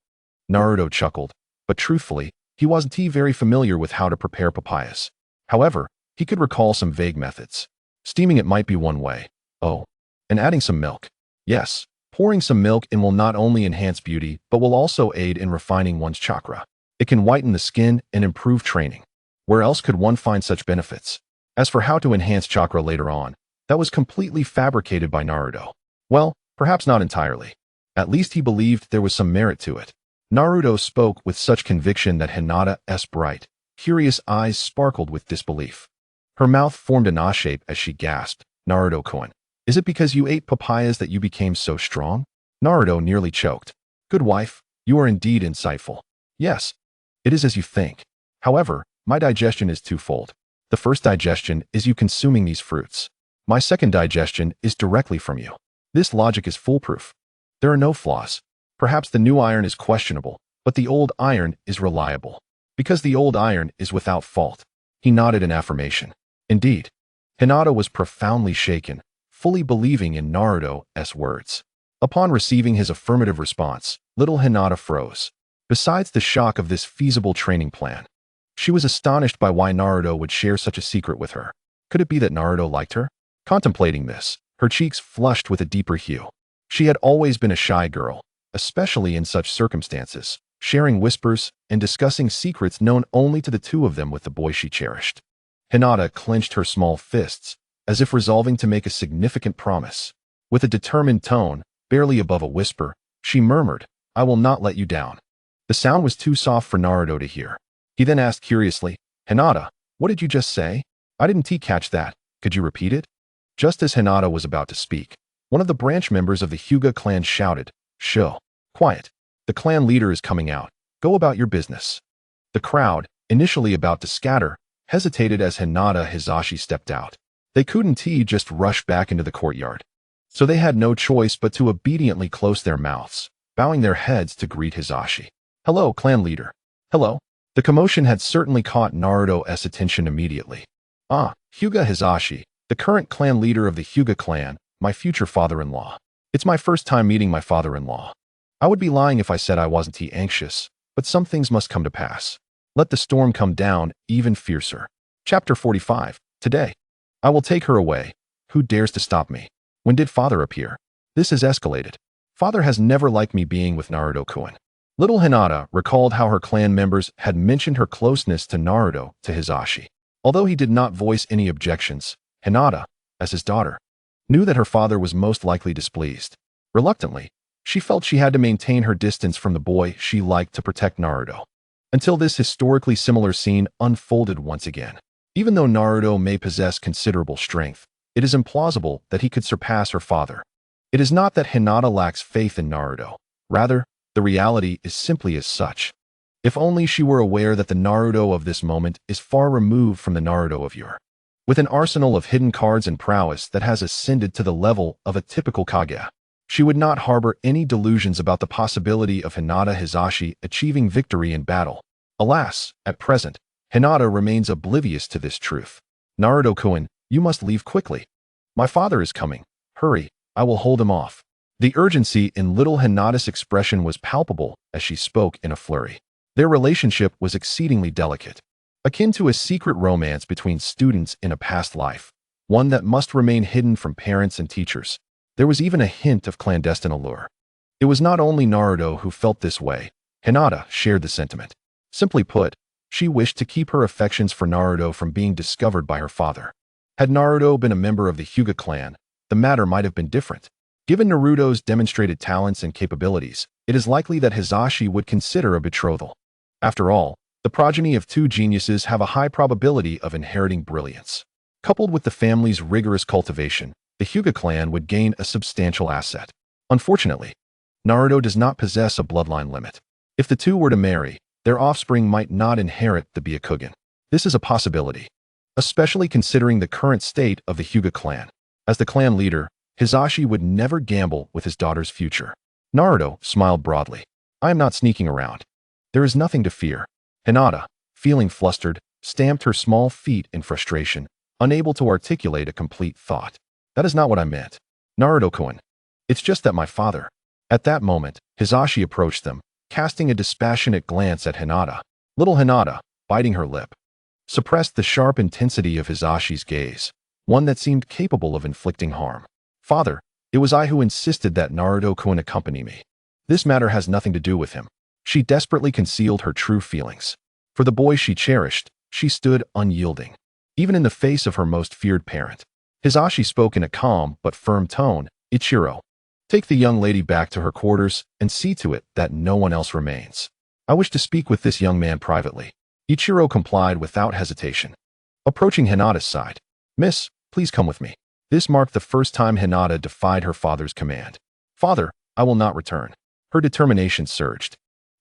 Naruto chuckled, but truthfully, he wasn't very familiar with how to prepare papayas. However, he could recall some vague methods. Steaming it might be one way. Oh, and adding some milk. Yes, pouring some milk in will not only enhance beauty, but will also aid in refining one's chakra. It can whiten the skin and improve training. Where else could one find such benefits? As for how to enhance chakra later on, that was completely fabricated by Naruto. Well, perhaps not entirely. At least he believed there was some merit to it. Naruto spoke with such conviction that Hinata's bright, curious eyes sparkled with disbelief. Her mouth formed an A shape as she gasped, Naruto-kun, is it because you ate papayas that you became so strong? Naruto nearly choked. Good wife, you are indeed insightful. Yes, it is as you think. However, my digestion is twofold. The first digestion is you consuming these fruits. My second digestion is directly from you. This logic is foolproof. There are no flaws. Perhaps the new iron is questionable, but the old iron is reliable. Because the old iron is without fault. He nodded in affirmation. Indeed. Hinata was profoundly shaken, fully believing in Naruto's words. Upon receiving his affirmative response, little Hinata froze. Besides the shock of this feasible training plan, she was astonished by why Naruto would share such a secret with her. Could it be that Naruto liked her? Contemplating this, her cheeks flushed with a deeper hue. She had always been a shy girl, especially in such circumstances, sharing whispers and discussing secrets known only to the two of them with the boy she cherished. Hinata clenched her small fists, as if resolving to make a significant promise. With a determined tone, barely above a whisper, she murmured, I will not let you down. The sound was too soft for Naruto to hear. He then asked curiously, Hinata, what did you just say? I didn't catch that. Could you repeat it? Just as Hinata was about to speak, one of the branch members of the Hyuga clan shouted, Sho, quiet. The clan leader is coming out. Go about your business. The crowd, initially about to scatter, hesitated as Hinata Hizashi stepped out. They couldn't just rush back into the courtyard. So they had no choice but to obediently close their mouths, bowing their heads to greet Hizashi. Hello, clan leader. Hello. The commotion had certainly caught Naruto's attention immediately. Ah, Hyuga Hizashi, the current clan leader of the Hyuga clan, my future father-in-law. It's my first time meeting my father-in-law. I would be lying if I said I wasn't anxious, but some things must come to pass. Let the storm come down even fiercer. Chapter 45. Today, I will take her away. Who dares to stop me? When did father appear? This has escalated. Father has never liked me being with Naruto-kun. Little Hinata recalled how her clan members had mentioned her closeness to Naruto to Hizashi. Although he did not voice any objections, Hinata, as his daughter, knew that her father was most likely displeased. Reluctantly, she felt she had to maintain her distance from the boy she liked to protect Naruto. Until this historically similar scene unfolded once again. Even though Naruto may possess considerable strength, it is implausible that he could surpass her father. It is not that Hinata lacks faith in Naruto. Rather, the reality is simply as such. If only she were aware that the Naruto of this moment is far removed from the Naruto of yore. With an arsenal of hidden cards and prowess that has ascended to the level of a typical Kage, she would not harbor any delusions about the possibility of Hinata Hisashi achieving victory in battle. Alas, at present, Hinata remains oblivious to this truth. Naruto-kun, you must leave quickly. My father is coming. Hurry, I will hold him off. The urgency in little Hinata's expression was palpable as she spoke in a flurry. Their relationship was exceedingly delicate, akin to a secret romance between students in a past life, one that must remain hidden from parents and teachers. There was even a hint of clandestine allure. It was not only Naruto who felt this way. Hinata shared the sentiment. Simply put, she wished to keep her affections for Naruto from being discovered by her father. Had Naruto been a member of the Hyuga clan, the matter might have been different. Given Naruto's demonstrated talents and capabilities, it is likely that Hisashi would consider a betrothal. After all, the progeny of two geniuses have a high probability of inheriting brilliance. Coupled with the family's rigorous cultivation, the Hyuga clan would gain a substantial asset. Unfortunately, Naruto does not possess a bloodline limit. If the two were to marry, their offspring might not inherit the Byakugan. This is a possibility, especially considering the current state of the Hyuga clan. As the clan leader, Hisashi would never gamble with his daughter's future. Naruto smiled broadly. I am not sneaking around. There is nothing to fear. Hinata, feeling flustered, stamped her small feet in frustration, unable to articulate a complete thought. That is not what I meant. Naruto-kun. It's just that my father. At that moment, Hisashi approached them, casting a dispassionate glance at Hinata. Little Hinata, biting her lip, suppressed the sharp intensity of Hisashi's gaze, one that seemed capable of inflicting harm. Father, it was I who insisted that Naruto-kun accompany me. This matter has nothing to do with him. She desperately concealed her true feelings. For the boy she cherished, she stood unyielding, even in the face of her most feared parent. Hisashi spoke in a calm but firm tone. Ichiro, take the young lady back to her quarters and see to it that no one else remains. I wish to speak with this young man privately. Ichiro complied without hesitation. Approaching Hinata's side. Miss, please come with me. This marked the first time Hinata defied her father's command. Father, I will not return. Her determination surged.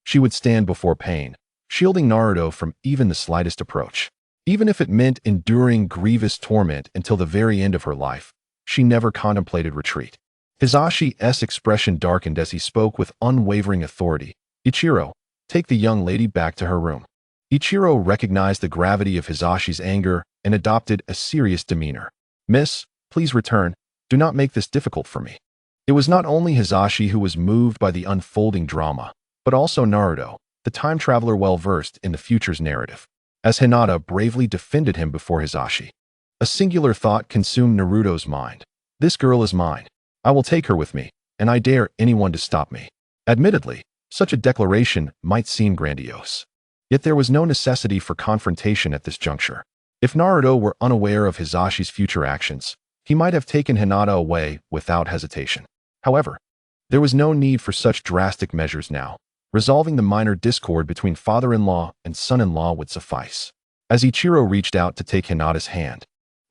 She would stand before pain, shielding Naruto from even the slightest approach. Even if it meant enduring grievous torment until the very end of her life, she never contemplated retreat. Hisashi's expression darkened as he spoke with unwavering authority. Ichiro, take the young lady back to her room. Ichiro recognized the gravity of Hisashi's anger and adopted a serious demeanor. Miss, please return. Do not make this difficult for me. It was not only Hisashi who was moved by the unfolding drama, but also Naruto, the time traveler well-versed in the future's narrative. As Hinata bravely defended him before Hisashi, a singular thought consumed Naruto's mind. This girl is mine. I will take her with me, and I dare anyone to stop me. Admittedly, such a declaration might seem grandiose. Yet there was no necessity for confrontation at this juncture. If Naruto were unaware of Hisashi's future actions, he might have taken Hinata away without hesitation. However, there was no need for such drastic measures now. Resolving the minor discord between father-in-law and son-in-law would suffice. As Ichiro reached out to take Hinata's hand,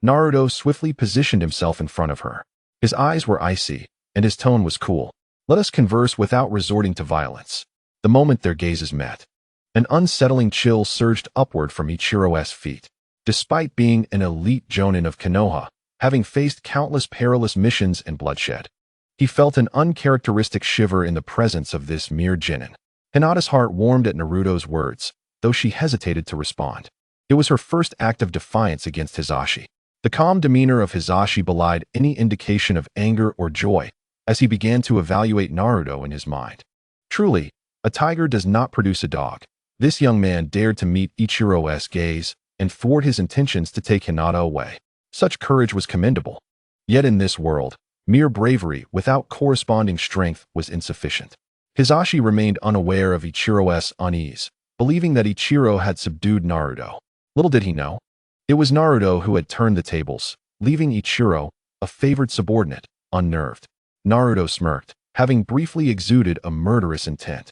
Naruto swiftly positioned himself in front of her. His eyes were icy, and his tone was cool. Let us converse without resorting to violence. The moment their gazes met, an unsettling chill surged upward from Ichiro's feet. Despite being an elite jonin of Konoha, having faced countless perilous missions and bloodshed, he felt an uncharacteristic shiver in the presence of this mere genin. Hinata's heart warmed at Naruto's words, though she hesitated to respond. It was her first act of defiance against Hisashi. The calm demeanor of Hisashi belied any indication of anger or joy as he began to evaluate Naruto in his mind. Truly, a tiger does not produce a dog. This young man dared to meet Ichiro's gaze and thwart his intentions to take Hinata away. Such courage was commendable. Yet in this world, mere bravery without corresponding strength was insufficient. Hisashi remained unaware of Ichiro's unease, believing that Ichiro had subdued Naruto. Little did he know, It was Naruto who had turned the tables, leaving Ichiro, a favored subordinate, unnerved. Naruto smirked, having briefly exuded a murderous intent.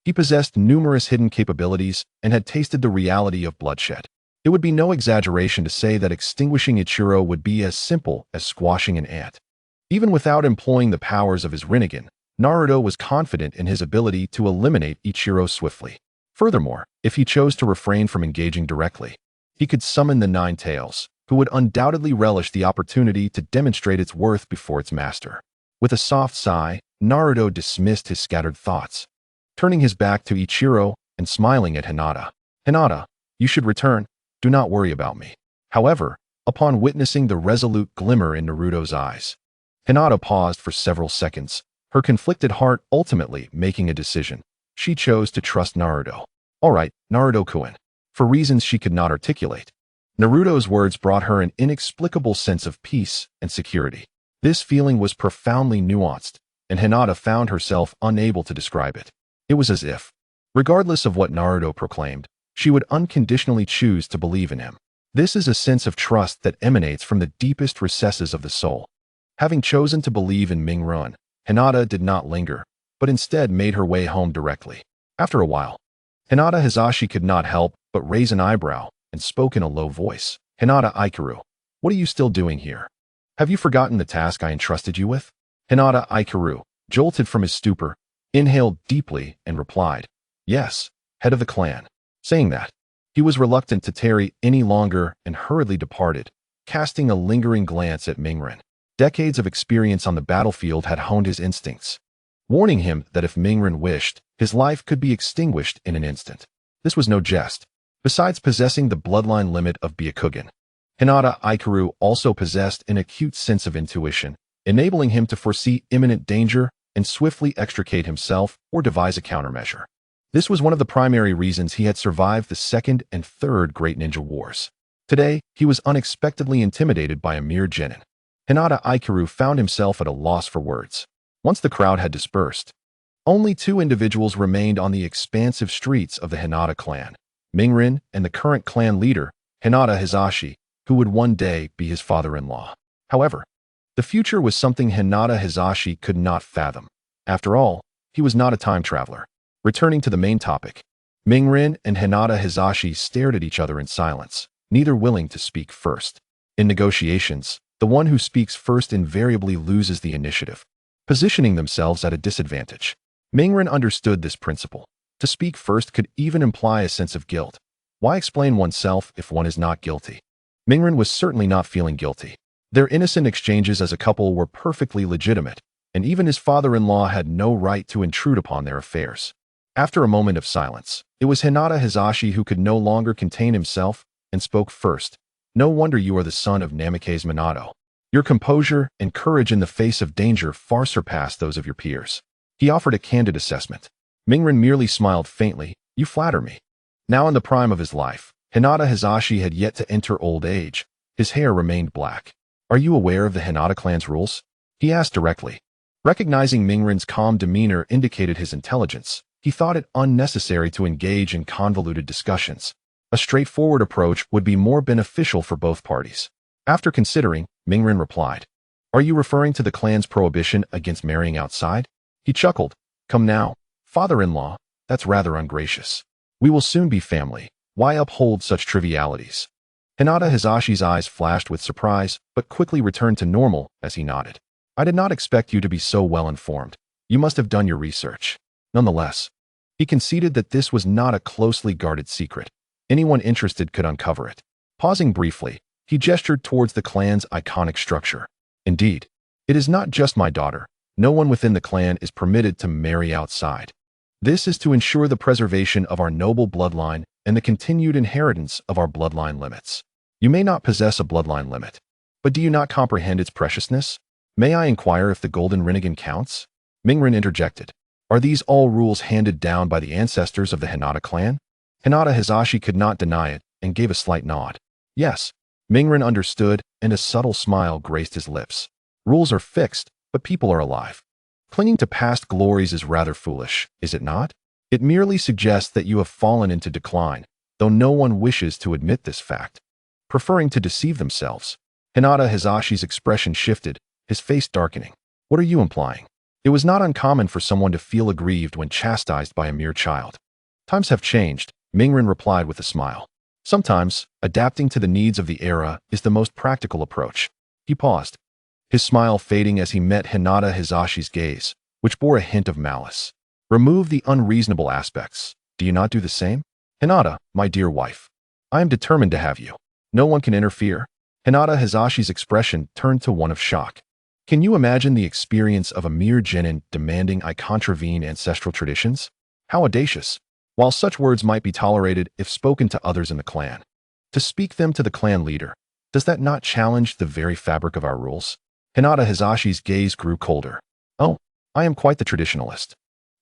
He possessed numerous hidden capabilities and had tasted the reality of bloodshed. It would be no exaggeration to say that extinguishing Ichiro would be as simple as squashing an ant. Even without employing the powers of his Rinnegan, Naruto was confident in his ability to eliminate Ichiro swiftly. Furthermore, if he chose to refrain from engaging directly, he could summon the Nine Tails, who would undoubtedly relish the opportunity to demonstrate its worth before its master. With a soft sigh, Naruto dismissed his scattered thoughts, turning his back to Ichiro and smiling at Hinata. Hinata, you should return. Do not worry about me. However, upon witnessing the resolute glimmer in Naruto's eyes, Hinata paused for several seconds, her conflicted heart ultimately making a decision. She chose to trust Naruto. All right, Naruto-kun. For reasons she could not articulate, Naruto's words brought her an inexplicable sense of peace and security. This feeling was profoundly nuanced, and Hinata found herself unable to describe it. It was as if, regardless of what Naruto proclaimed, she would unconditionally choose to believe in him. This is a sense of trust that emanates from the deepest recesses of the soul. Having chosen to believe in Mingrun, Hinata did not linger, but instead made her way home directly. After a while, Hinata Hizashi could not help but raise an eyebrow and spoke in a low voice. Hinata Ikaru, what are you still doing here? Have you forgotten the task I entrusted you with? Hinata Ikaru, jolted from his stupor, inhaled deeply and replied, yes, head of the clan. Saying that, he was reluctant to tarry any longer and hurriedly departed, casting a lingering glance at Mingrun. Decades of experience on the battlefield had honed his instincts, warning him that if Mingrun wished, his life could be extinguished in an instant. This was no jest. Besides possessing the bloodline limit of Byakugan, Hinata Ikaru also possessed an acute sense of intuition, enabling him to foresee imminent danger and swiftly extricate himself or devise a countermeasure. This was one of the primary reasons he had survived the Second and Third Great Ninja Wars. Today, he was unexpectedly intimidated by a mere genin. Hinata Ikaru found himself at a loss for words. Once the crowd had dispersed, only two individuals remained on the expansive streets of the Hinata clan, Mingrun and the current clan leader, Hinata Hizashi, who would one day be his father-in-law. However, the future was something Hinata Hizashi could not fathom. After all, he was not a time traveler. Returning to the main topic, Mingrun and Hinata Hizashi stared at each other in silence, neither willing to speak first. In negotiations, the one who speaks first invariably loses the initiative, positioning themselves at a disadvantage. Mingrun understood this principle. To speak first could even imply a sense of guilt. Why explain oneself if one is not guilty? Mingrun was certainly not feeling guilty. Their innocent exchanges as a couple were perfectly legitimate, and even his father-in-law had no right to intrude upon their affairs. After a moment of silence, it was Hinata Hizashi who could no longer contain himself and spoke first. No wonder you are the son of Namikaze Minato. Your composure and courage in the face of danger far surpass those of your peers. He offered a candid assessment. Mingrun merely smiled faintly. You flatter me. Now in the prime of his life, Hinata Hizashi had yet to enter old age. His hair remained black. Are you aware of the Hinata clan's rules? He asked directly. Recognizing Mingrun's calm demeanor indicated his intelligence, he thought it unnecessary to engage in convoluted discussions. A straightforward approach would be more beneficial for both parties. After considering, Mingrun replied, Are you referring to the clan's prohibition against marrying outside? He chuckled. Come now, father-in-law, that's rather ungracious. We will soon be family. Why uphold such trivialities? Hinata Hizashi's eyes flashed with surprise, but quickly returned to normal as he nodded. I did not expect you to be so well informed. You must have done your research. Nonetheless, he conceded that this was not a closely guarded secret. Anyone interested could uncover it. Pausing briefly, he gestured towards the clan's iconic structure. Indeed, it is not just my daughter. No one within the clan is permitted to marry outside. This is to ensure the preservation of our noble bloodline and the continued inheritance of our bloodline limits. You may not possess a bloodline limit, but do you not comprehend its preciousness? May I inquire if the golden Rinnegan counts? Mingrun interjected. Are these all rules handed down by the ancestors of the Hinata clan? Hinata Hizashi could not deny it and gave a slight nod. Yes, Mingrun understood, and a subtle smile graced his lips. Rules are fixed, but people are alive. Clinging to past glories is rather foolish, is it not? It merely suggests that you have fallen into decline, though no one wishes to admit this fact. preferring to deceive themselves. Hinata Hizashi's expression shifted, his face darkening. What are you implying? It was not uncommon for someone to feel aggrieved when chastised by a mere child. Times have changed, Mingren replied with a smile. Sometimes, adapting to the needs of the era is the most practical approach. He paused, his smile fading as he met Hinata Hizashi's gaze, which bore a hint of malice. Remove the unreasonable aspects. Do you not do the same? Hinata, my dear wife. I am determined to have you. No one can interfere. Hinata Hizashi's expression turned to one of shock. Can you imagine the experience of a mere genin demanding I contravene ancestral traditions? How audacious! While such words might be tolerated if spoken to others in the clan, to speak them to the clan leader, does that not challenge the very fabric of our rules? Hinata Hizashi's gaze grew colder. Oh, I am quite the traditionalist.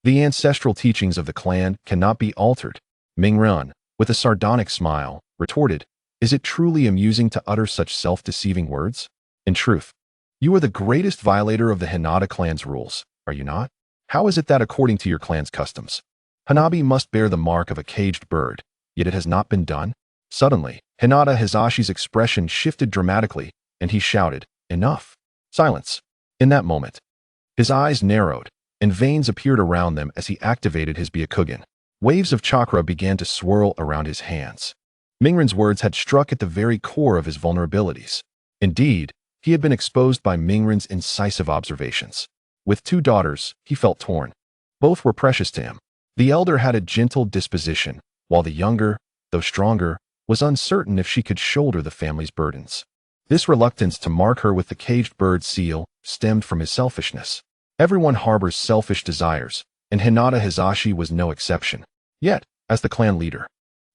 The ancestral teachings of the clan cannot be altered. Mingren, with a sardonic smile, retorted, is it truly amusing to utter such self-deceiving words? In truth, you are the greatest violator of the Hinata clan's rules, are you not? How is it that according to your clan's customs, Hanabi must bear the mark of a caged bird, yet it has not been done? Suddenly, Hinata Hizashi's expression shifted dramatically, and he shouted, enough. Silence. In that moment, his eyes narrowed, and veins appeared around them as he activated his Byakugan. Waves of chakra began to swirl around his hands. Mingren's words had struck at the very core of his vulnerabilities. Indeed, he had been exposed by Mingren's incisive observations. With 2 daughters, he felt torn. Both were precious to him. The elder had a gentle disposition, while the younger, though stronger, was uncertain if she could shoulder the family's burdens. This reluctance to mark her with the caged bird seal stemmed from his selfishness. Everyone harbors selfish desires, and Hinata Hizashi was no exception. Yet, as the clan leader,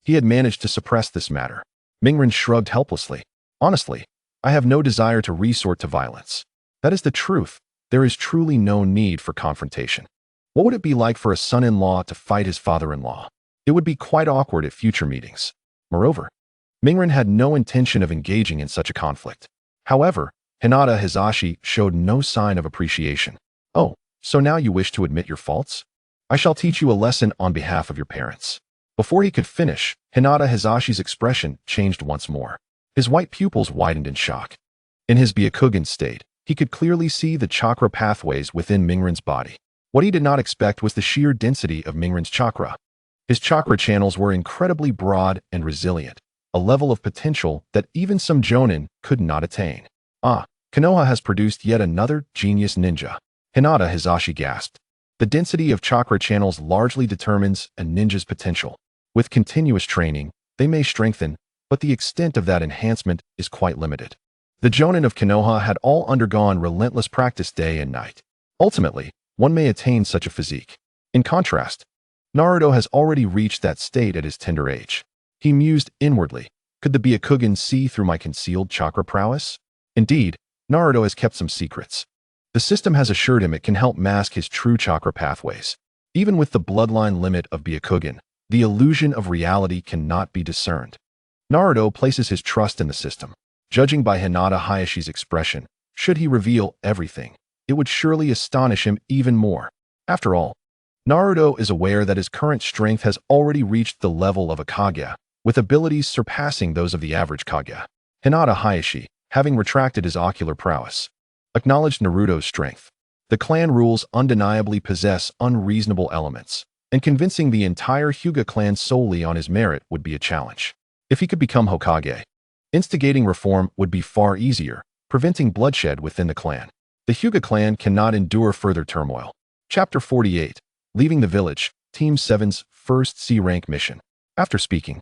he had managed to suppress this matter. Mingren shrugged helplessly. Honestly, I have no desire to resort to violence. That is the truth. There is truly no need for confrontation. What would it be like for a son-in-law to fight his father-in-law? It would be quite awkward at future meetings. Moreover, Mingren had no intention of engaging in such a conflict. However, Hinata Hizashi showed no sign of appreciation. Oh, so now you wish to admit your faults? I shall teach you a lesson on behalf of your parents. Before he could finish, Hinata Hizashi's expression changed once more. His white pupils widened in shock. In his Byakugan state, he could clearly see the chakra pathways within Mingren's body. What he did not expect was the sheer density of Mingren's chakra. His chakra channels were incredibly broad and resilient, a level of potential that even some jonin could not attain. Ah, Konoha has produced yet another genius ninja. Hinata Hizashi gasped. The density of chakra channels largely determines a ninja's potential. With continuous training, they may strengthen, but the extent of that enhancement is quite limited. The jonin of Konoha had all undergone relentless practice day and night. Ultimately, one may attain such a physique. In contrast, Naruto has already reached that state at his tender age. He mused inwardly. Could the Byakugan see through my concealed chakra prowess? Indeed, Naruto has kept some secrets. The system has assured him it can help mask his true chakra pathways. Even with the bloodline limit of Byakugan, the illusion of reality cannot be discerned. Naruto places his trust in the system. Judging by Hinata Hayashi's expression, should he reveal everything, it would surely astonish him even more. After all, Naruto is aware that his current strength has already reached the level of a Kage, with abilities surpassing those of the average Kage. Hinata Hayashi, having retracted his ocular prowess, acknowledged Naruto's strength. The clan rules undeniably possess unreasonable elements, and convincing the entire Hyuga clan solely on his merit would be a challenge. If he could become Hokage, instigating reform would be far easier, preventing bloodshed within the clan. The Hyuga clan cannot endure further turmoil. Chapter 48. Leaving the village, Team 7's first C-rank mission. After speaking,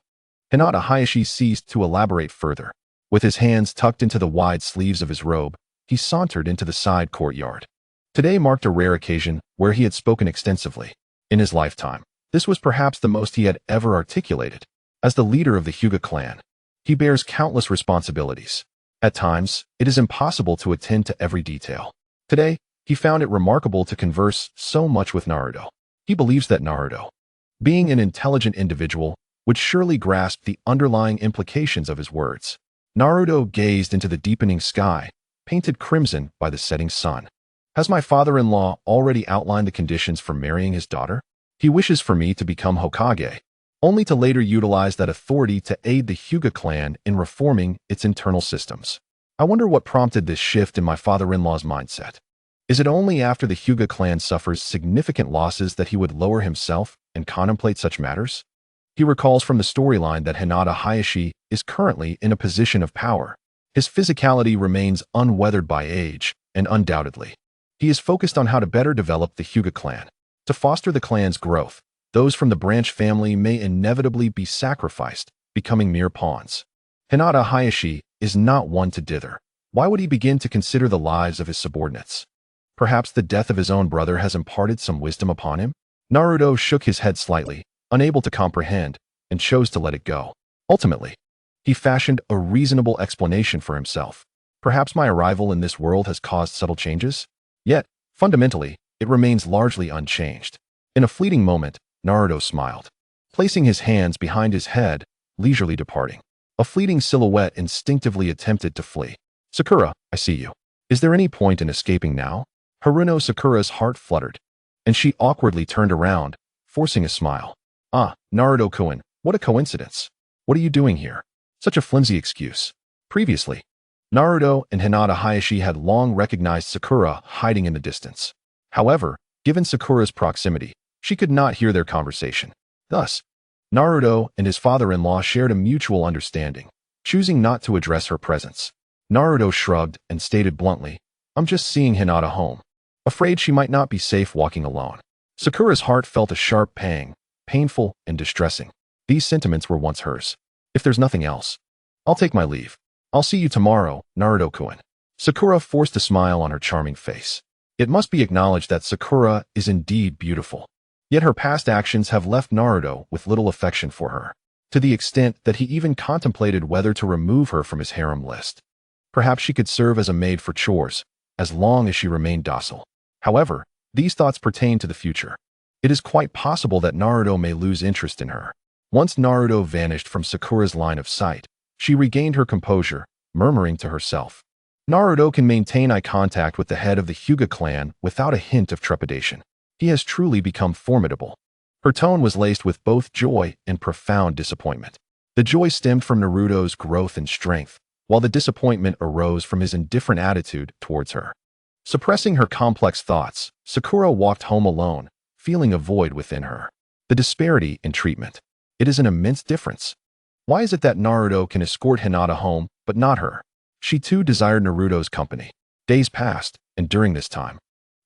Hinata Hayashi ceased to elaborate further. With his hands tucked into the wide sleeves of his robe, he sauntered into the side courtyard. Today marked a rare occasion where he had spoken extensively. In his lifetime, this was perhaps the most he had ever articulated. As the leader of the Hyuga clan, he bears countless responsibilities. At times, it is impossible to attend to every detail. Today, he found it remarkable to converse so much with Naruto. He believes that Naruto, being an intelligent individual, would surely grasp the underlying implications of his words. Naruto gazed into the deepening sky, painted crimson by the setting sun. Has my father-in-law already outlined the conditions for marrying his daughter? He wishes for me to become Hokage. only to later utilize that authority to aid the Hyuga clan in reforming its internal systems. I wonder what prompted this shift in my father-in-law's mindset. Is it only after the Hyuga clan suffers significant losses that he would lower himself and contemplate such matters? He recalls from the storyline that Hinata Hayashi is currently in a position of power. His physicality remains unweathered by age, and undoubtedly, he is focused on how to better develop the Hyuga clan. To foster the clan's growth, those from the branch family may inevitably be sacrificed, becoming mere pawns. Hinata Hayashi is not one to dither. Why would he begin to consider the lives of his subordinates? Perhaps the death of his own brother has imparted some wisdom upon him? Naruto shook his head slightly, unable to comprehend, and chose to let it go. Ultimately, he fashioned a reasonable explanation for himself. Perhaps my arrival in this world has caused subtle changes? Yet, fundamentally, it remains largely unchanged. In a fleeting moment, Naruto smiled, placing his hands behind his head, leisurely departing. A fleeting silhouette instinctively attempted to flee. Sakura, I see you. Is there any point in escaping now? Haruno Sakura's heart fluttered, and she awkwardly turned around, forcing a smile. Ah, Naruto-kun, what a coincidence. What are you doing here? Such a flimsy excuse. Previously, Naruto and Hinata Hayashi had long recognized Sakura hiding in the distance. However, given Sakura's proximity, she could not hear their conversation. Thus, Naruto and his father-in-law shared a mutual understanding, choosing not to address her presence. Naruto shrugged and stated bluntly, I'm just seeing Hinata home, afraid she might not be safe walking alone. Sakura's heart felt a sharp pang, painful and distressing. These sentiments were once hers. If there's nothing else, I'll take my leave. I'll see you tomorrow, Naruto-kun. Sakura forced a smile on her charming face. It must be acknowledged that Sakura is indeed beautiful. Yet her past actions have left Naruto with little affection for her, to the extent that he even contemplated whether to remove her from his harem list. Perhaps she could serve as a maid for chores, as long as she remained docile. However, these thoughts pertain to the future. It is quite possible that Naruto may lose interest in her. Once Naruto vanished from Sakura's line of sight, she regained her composure, murmuring to herself. Naruto can maintain eye contact with the head of the Hyuga clan without a hint of trepidation. He has truly become formidable. Her tone was laced with both joy and profound disappointment. The joy stemmed from Naruto's growth and strength, while the disappointment arose from his indifferent attitude towards her. Suppressing her complex thoughts, Sakura walked home alone, feeling a void within her. The disparity in treatment. It is an immense difference. Why is it that Naruto can escort Hinata home, but not her? She too desired Naruto's company. Days passed, and during this time,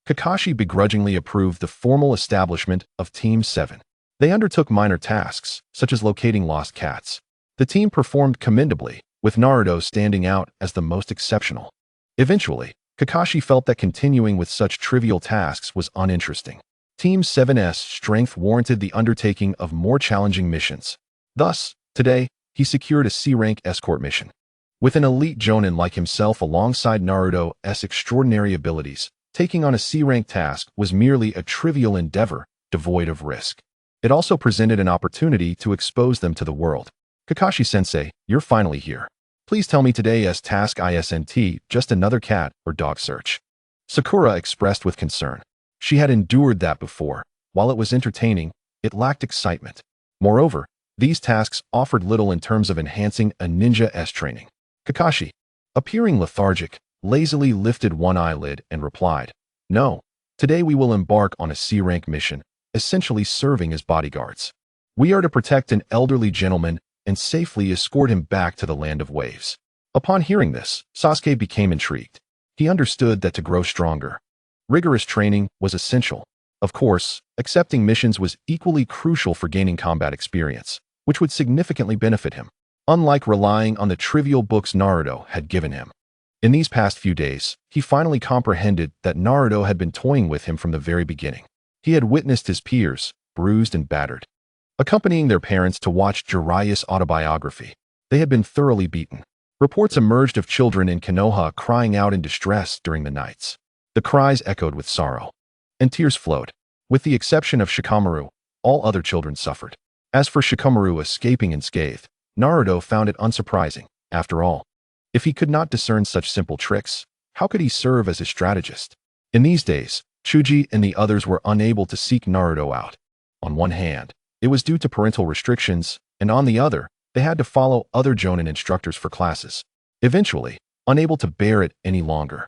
Kakashi begrudgingly approved the formal establishment of Team 7. They undertook minor tasks, such as locating lost cats. The team performed commendably, with Naruto standing out as the most exceptional. Eventually, Kakashi felt that continuing with such trivial tasks was uninteresting. Team 7's strength warranted the undertaking of more challenging missions. Thus, today, he secured a C-rank escort mission. With an elite jonin like himself alongside Naruto's extraordinary abilities, taking on a C-rank task was merely a trivial endeavor, devoid of risk. It also presented an opportunity to expose them to the world. Kakashi-sensei, you're finally here. Please tell me today's task isn't just another cat or dog search. Sakura expressed with concern. She had endured that before. While it was entertaining, it lacked excitement. Moreover, these tasks offered little in terms of enhancing a ninja's training. Kakashi, appearing lethargic, lazily lifted one eyelid and replied, No, today we will embark on a C-rank mission, essentially serving as bodyguards. We are to protect an elderly gentleman and safely escort him back to the land of waves. Upon hearing this, Sasuke became intrigued. He understood that to grow stronger, rigorous training was essential. Of course, accepting missions was equally crucial for gaining combat experience, which would significantly benefit him, unlike relying on the trivial books Naruto had given him. In these past few days, he finally comprehended that Naruto had been toying with him from the very beginning. He had witnessed his peers, bruised and battered, accompanying their parents to watch Jiraiya's autobiography. They had been thoroughly beaten. Reports emerged of children in Konoha crying out in distress during the nights. The cries echoed with sorrow, and tears flowed. With the exception of Shikamaru, all other children suffered. As for Shikamaru escaping unscathed, Naruto found it unsurprising. After all, if he could not discern such simple tricks, how could he serve as a strategist? In these days, Chuji and the others were unable to seek Naruto out. On one hand, It was due to parental restrictions, and on the other, they had to follow other Jonin instructors for classes. Eventually, unable to bear it any longer,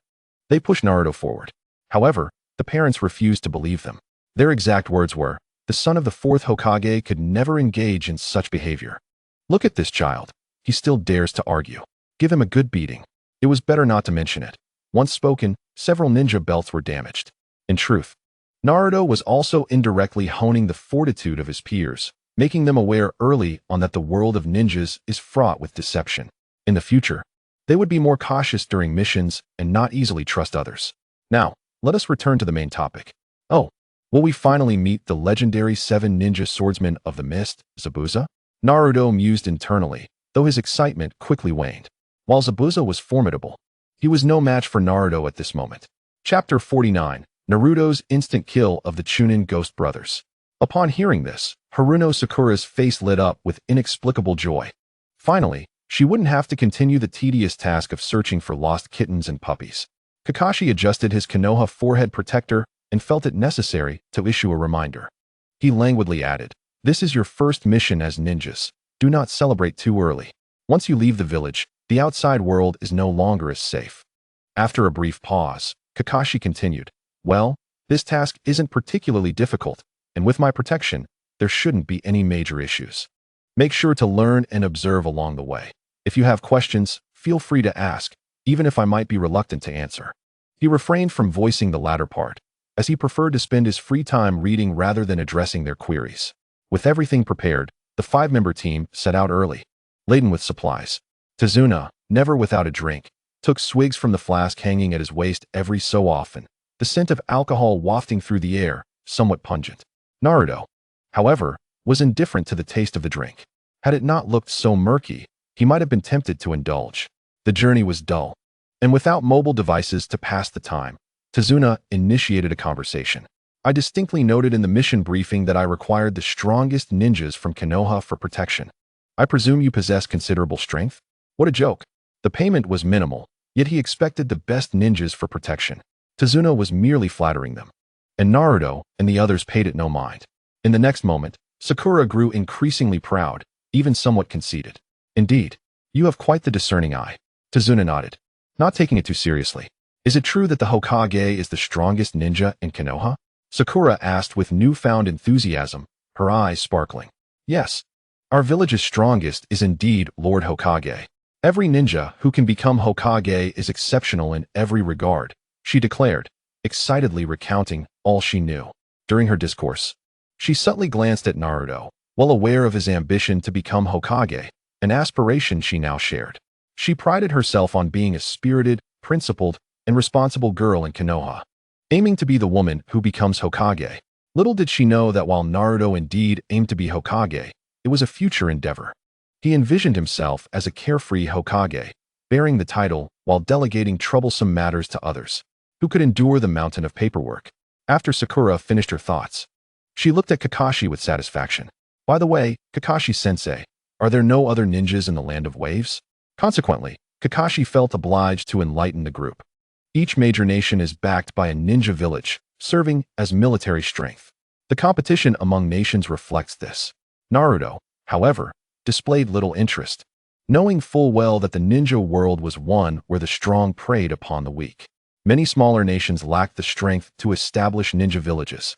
they pushed Naruto forward. However, the parents refused to believe them. Their exact words were, "The son of the fourth Hokage could never engage in such behavior. Look at this child. He still dares to argue. Give him a good beating." It was better not to mention it. Once spoken, several ninja belts were damaged. In truth, Naruto was also indirectly honing the fortitude of his peers, making them aware early on that the world of ninjas is fraught with deception. In the future, they would be more cautious during missions and not easily trust others. Now, let us return to the main topic. Oh, will we finally meet the legendary 7 ninja swordsmen of the mist, Zabuza? Naruto mused internally, though his excitement quickly waned. While Zabuza was formidable, he was no match for Naruto at this moment. Chapter 49, Naruto's instant kill of the Chunin Ghost Brothers. Upon hearing this, Haruno Sakura's face lit up with inexplicable joy. Finally, she wouldn't have to continue the tedious task of searching for lost kittens and puppies. Kakashi adjusted his Konoha forehead protector and felt it necessary to issue a reminder. He languidly added, "This is your first mission as ninjas. Do not celebrate too early. Once you leave the village, the outside world is no longer as safe." After a brief pause, Kakashi continued, "Well, this task isn't particularly difficult, and with my protection, there shouldn't be any major issues. Make sure to learn and observe along the way. If you have questions, feel free to ask, even if I might be reluctant to answer." He refrained from voicing the latter part, as he preferred to spend his free time reading rather than addressing their queries. With everything prepared, the 5-member team set out early, laden with supplies. Tsunade, never without a drink, took swigs from the flask hanging at his waist every so often, the scent of alcohol wafting through the air, somewhat pungent. Naruto, however, was indifferent to the taste of the drink. Had it not looked so murky, he might have been tempted to indulge. The journey was dull, and without mobile devices to pass the time, Tsunade initiated a conversation. "I distinctly noted in the mission briefing that I required the strongest ninjas from Konoha for protection. I presume you possess considerable strength?" What a joke. The payment was minimal, yet he expected the best ninjas for protection. Tsunade was merely flattering them, and Naruto and the others paid it no mind. In the next moment, Sakura grew increasingly proud, even somewhat conceited. "Indeed, you have quite the discerning eye." Tsunade nodded, not taking it too seriously. "Is it true that the Hokage is the strongest ninja in Konoha?" Sakura asked with newfound enthusiasm, her eyes sparkling. "Yes. Our village's strongest is indeed Lord Hokage. Every ninja who can become Hokage is exceptional in every regard," she declared, excitedly recounting all she knew. During her discourse, she subtly glanced at Naruto, well aware of his ambition to become Hokage, an aspiration she now shared. She prided herself on being a spirited, principled, and responsible girl in Konoha, aiming to be the woman who becomes Hokage. Little did she know that while Naruto indeed aimed to be Hokage, it was a future endeavor. He envisioned himself as a carefree Hokage, bearing the title while delegating troublesome matters to others, who could endure the mountain of paperwork. After Sakura finished her thoughts, she looked at Kakashi with satisfaction. "By the way, Kakashi-sensei, are there no other ninjas in the Land of Waves?" Consequently, Kakashi felt obliged to enlighten the group. Each major nation is backed by a ninja village, serving as military strength. The competition among nations reflects this. Naruto, however, displayed little interest, knowing full well that the ninja world was one where the strong preyed upon the weak. Many smaller nations lacked the strength to establish ninja villages.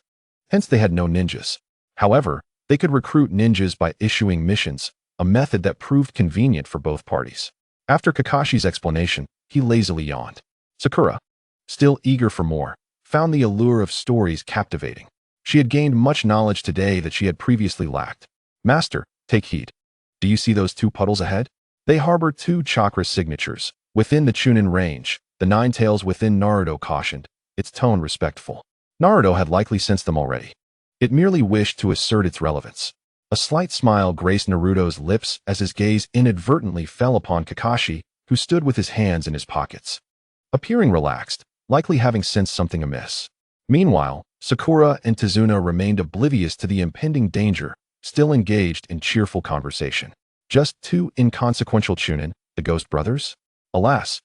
Hence they had no ninjas. However, they could recruit ninjas by issuing missions, a method that proved convenient for both parties. After Kakashi's explanation, he lazily yawned. Sakura, still eager for more, found the allure of stories captivating. She had gained much knowledge today that she had previously lacked. "Master, take heed. Do you see those 2 puddles ahead? They harbor 2 chakra signatures. Within the Chunin range, the 9 tails within." Naruto cautioned, its tone respectful. Naruto had likely sensed them already. It merely wished to assert its relevance. A slight smile graced Naruto's lips as his gaze inadvertently fell upon Kakashi, who stood with his hands in his pockets, appearing relaxed, likely having sensed something amiss. Meanwhile, Sakura and Tsunade remained oblivious to the impending danger, still engaged in cheerful conversation. Just 2 inconsequential Chunin, the Ghost Brothers? Alas,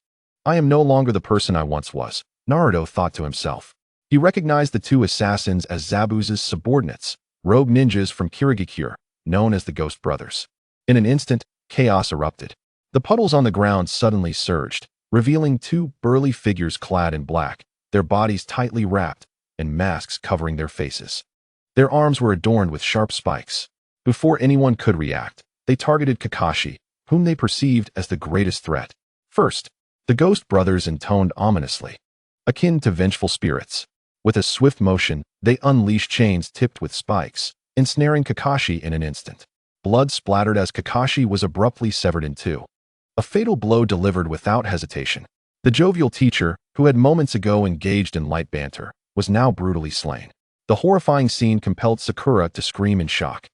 I am no longer the person I once was, Naruto thought to himself. He recognized the 2 assassins as Zabuza's subordinates, rogue ninjas from Kirigikure, known as the Ghost Brothers. In an instant, chaos erupted. The puddles on the ground suddenly surged, revealing two burly figures clad in black, their bodies tightly wrapped, and masks covering their faces. Their arms were adorned with sharp spikes. Before anyone could react, they targeted Kakashi, whom they perceived as the greatest threat. First, the Ghost Brothers intoned ominously, akin to vengeful spirits. With a swift motion, they unleashed chains tipped with spikes, ensnaring Kakashi in an instant. Blood splattered as Kakashi was abruptly severed in two. A fatal blow delivered without hesitation. The jovial teacher, who had moments ago engaged in light banter, was now brutally slain. The horrifying scene compelled Sakura to scream in shock.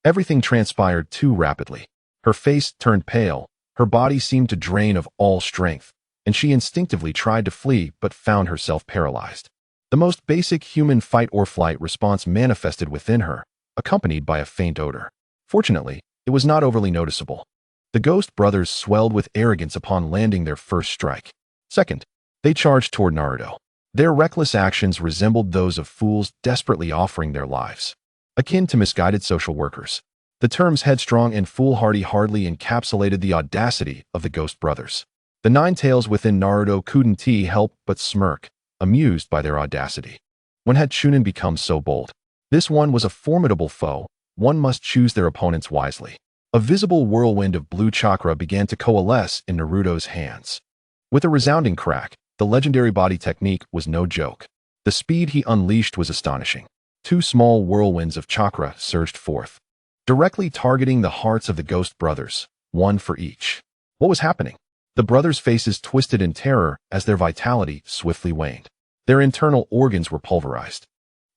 Everything transpired too rapidly. Her face turned pale, her body seemed to drain of all strength, and she instinctively tried to flee but found herself paralyzed. The most basic human fight-or-flight response manifested within her, accompanied by a faint odor. Fortunately, it was not overly noticeable. The Ghost Brothers swelled with arrogance upon landing their first strike. Second, they charged toward Naruto. Their reckless actions resembled those of fools desperately offering their lives. Akin to misguided social workers. The terms headstrong and foolhardy hardly encapsulated the audacity of the Ghost Brothers. The nine tails within Naruto couldn't help but smirk, amused by their audacity. When had Chunin become so bold? This one was a formidable foe. One must choose their opponents wisely. A visible whirlwind of blue chakra began to coalesce in Naruto's hands. With a resounding crack, the legendary body technique was no joke. The speed he unleashed was astonishing. Two small whirlwinds of chakra surged forth, directly targeting the hearts of the Ghost Brothers, one for each. What was happening? The brothers' faces twisted in terror as their vitality swiftly waned. Their internal organs were pulverized,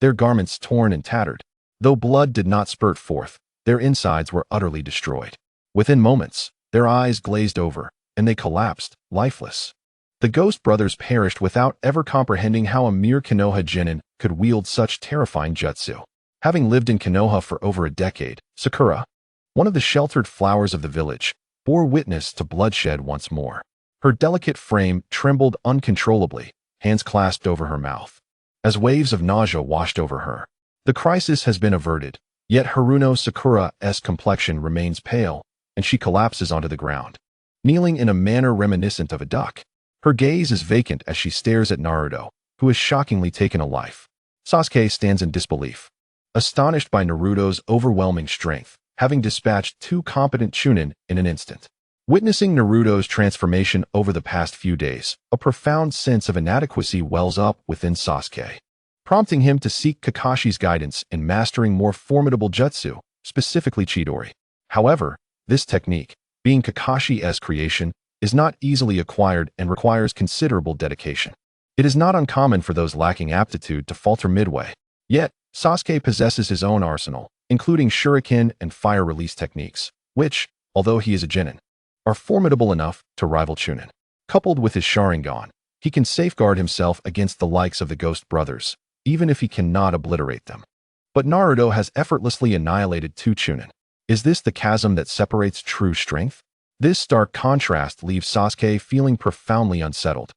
their garments torn and tattered. Though blood did not spurt forth, their insides were utterly destroyed. Within moments, their eyes glazed over, and they collapsed, lifeless. The Ghost Brothers perished without ever comprehending how a mere Konoha genin could wield such terrifying jutsu. Having lived in Konoha for over a decade, Sakura, one of the sheltered flowers of the village, bore witness to bloodshed once more. Her delicate frame trembled uncontrollably, hands clasped over her mouth, as waves of nausea washed over her. The crisis has been averted, yet Haruno Sakura's complexion remains pale, and she collapses onto the ground, kneeling in a manner reminiscent of a duck. Her gaze is vacant as she stares at Naruto, who has shockingly taken a life. Sasuke stands in disbelief, astonished by Naruto's overwhelming strength, having dispatched two competent Chunin in an instant. Witnessing Naruto's transformation over the past few days, a profound sense of inadequacy wells up within Sasuke, prompting him to seek Kakashi's guidance in mastering more formidable jutsu, specifically Chidori. However, this technique, being Kakashi's creation, is not easily acquired and requires considerable dedication. It is not uncommon for those lacking aptitude to falter midway. Yet, Sasuke possesses his own arsenal, including shuriken and fire release techniques, which, although he is a genin, are formidable enough to rival Chunin. Coupled with his Sharingan, he can safeguard himself against the likes of the Ghost Brothers, even if he cannot obliterate them. But Naruto has effortlessly annihilated two Chunin. Is this the chasm that separates true strength? This stark contrast leaves Sasuke feeling profoundly unsettled.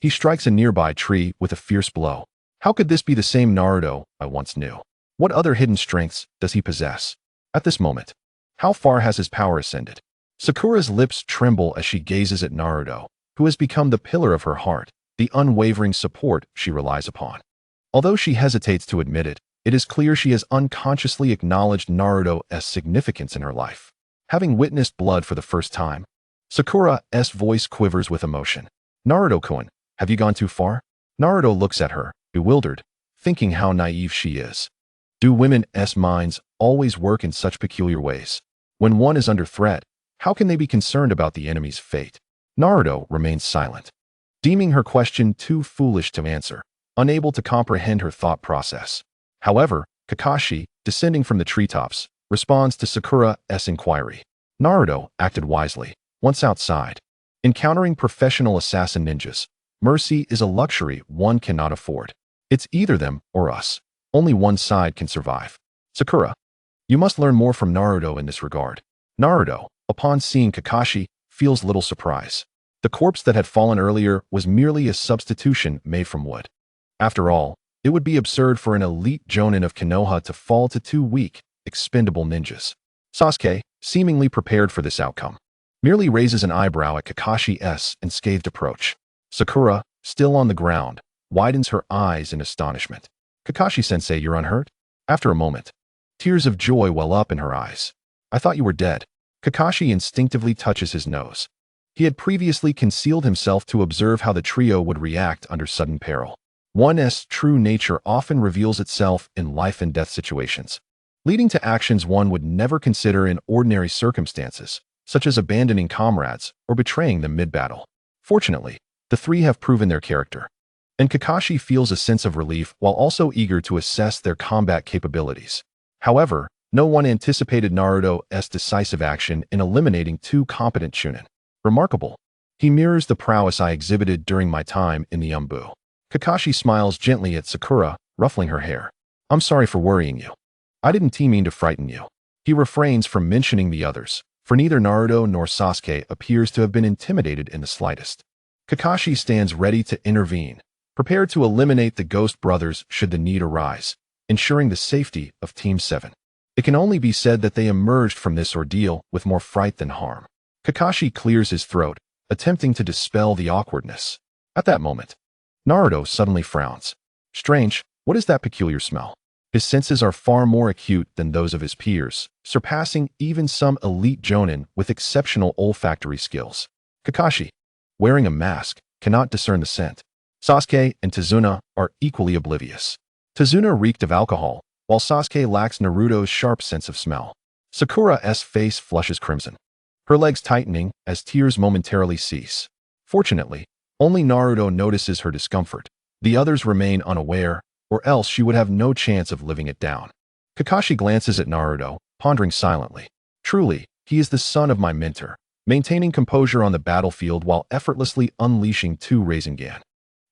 He strikes a nearby tree with a fierce blow. How could this be the same Naruto I once knew? What other hidden strengths does he possess? At this moment, how far has his power ascended? Sakura's lips tremble as she gazes at Naruto, who has become the pillar of her heart, the unwavering support she relies upon. Although she hesitates to admit it, it is clear she has unconsciously acknowledged Naruto's significance in her life. Having witnessed blood for the first time, Sakura's voice quivers with emotion. Naruto-kun, have you gone too far? Naruto looks at her, bewildered, thinking how naive she is. Do women's minds always work in such peculiar ways? When one is under threat, how can they be concerned about the enemy's fate? Naruto remains silent, deeming her question too foolish to answer, unable to comprehend her thought process. However, Kakashi, descending from the treetops, responds to Sakura's inquiry. Naruto acted wisely. Once outside, encountering professional assassin ninjas, mercy is a luxury one cannot afford. It's either them or us. Only one side can survive. Sakura, you must learn more from Naruto in this regard. Naruto, upon seeing Kakashi, feels little surprise. The corpse that had fallen earlier was merely a substitution made from wood. After all, It would be absurd for an elite jonin of Konoha to fall to two weak, expendable ninjas. Sasuke, seemingly prepared for this outcome, merely raises an eyebrow at Kakashi's unscathed approach. Sakura, still on the ground, widens her eyes in astonishment. Kakashi-sensei, you're unhurt? After a moment, tears of joy well up in her eyes. I thought you were dead. Kakashi instinctively touches his nose. He had previously concealed himself to observe how the trio would react under sudden peril. One's true nature often reveals itself in life and death situations, leading to actions one would never consider in ordinary circumstances, such as abandoning comrades or betraying them mid-battle. Fortunately, the three have proven their character, and Kakashi feels a sense of relief while also eager to assess their combat capabilities. However, no one anticipated Naruto's decisive action in eliminating two competent chunin. Remarkable. He mirrors the prowess I exhibited during my time in the Anbu. Kakashi smiles gently at Sakura, ruffling her hair. I'm sorry for worrying you. I didn't mean to frighten you. He refrains from mentioning the others, for neither Naruto nor Sasuke appears to have been intimidated in the slightest. Kakashi stands ready to intervene, prepared to eliminate the Ghost Brothers should the need arise, ensuring the safety of Team 7. It can only be said that they emerged from this ordeal with more fright than harm. Kakashi clears his throat, attempting to dispel the awkwardness. At that moment, Naruto suddenly frowns. Strange, what is that peculiar smell? His senses are far more acute than those of his peers, surpassing even some elite jonin with exceptional olfactory skills. Kakashi, wearing a mask, cannot discern the scent. Sasuke and Tsunade are equally oblivious. Tsunade reeked of alcohol, while Sasuke lacks Naruto's sharp sense of smell. Sakura's face flushes crimson, her legs tightening as tears momentarily cease. Fortunately, only Naruto notices her discomfort. The others remain unaware, or else she would have no chance of living it down. Kakashi glances at Naruto, pondering silently. Truly, he is the son of my mentor, maintaining composure on the battlefield while effortlessly unleashing two Rinnegan.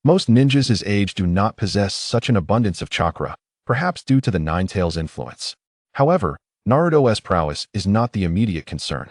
Most ninjas his age do not possess such an abundance of chakra, perhaps due to the Nine-Tails influence. However, Naruto's prowess is not the immediate concern.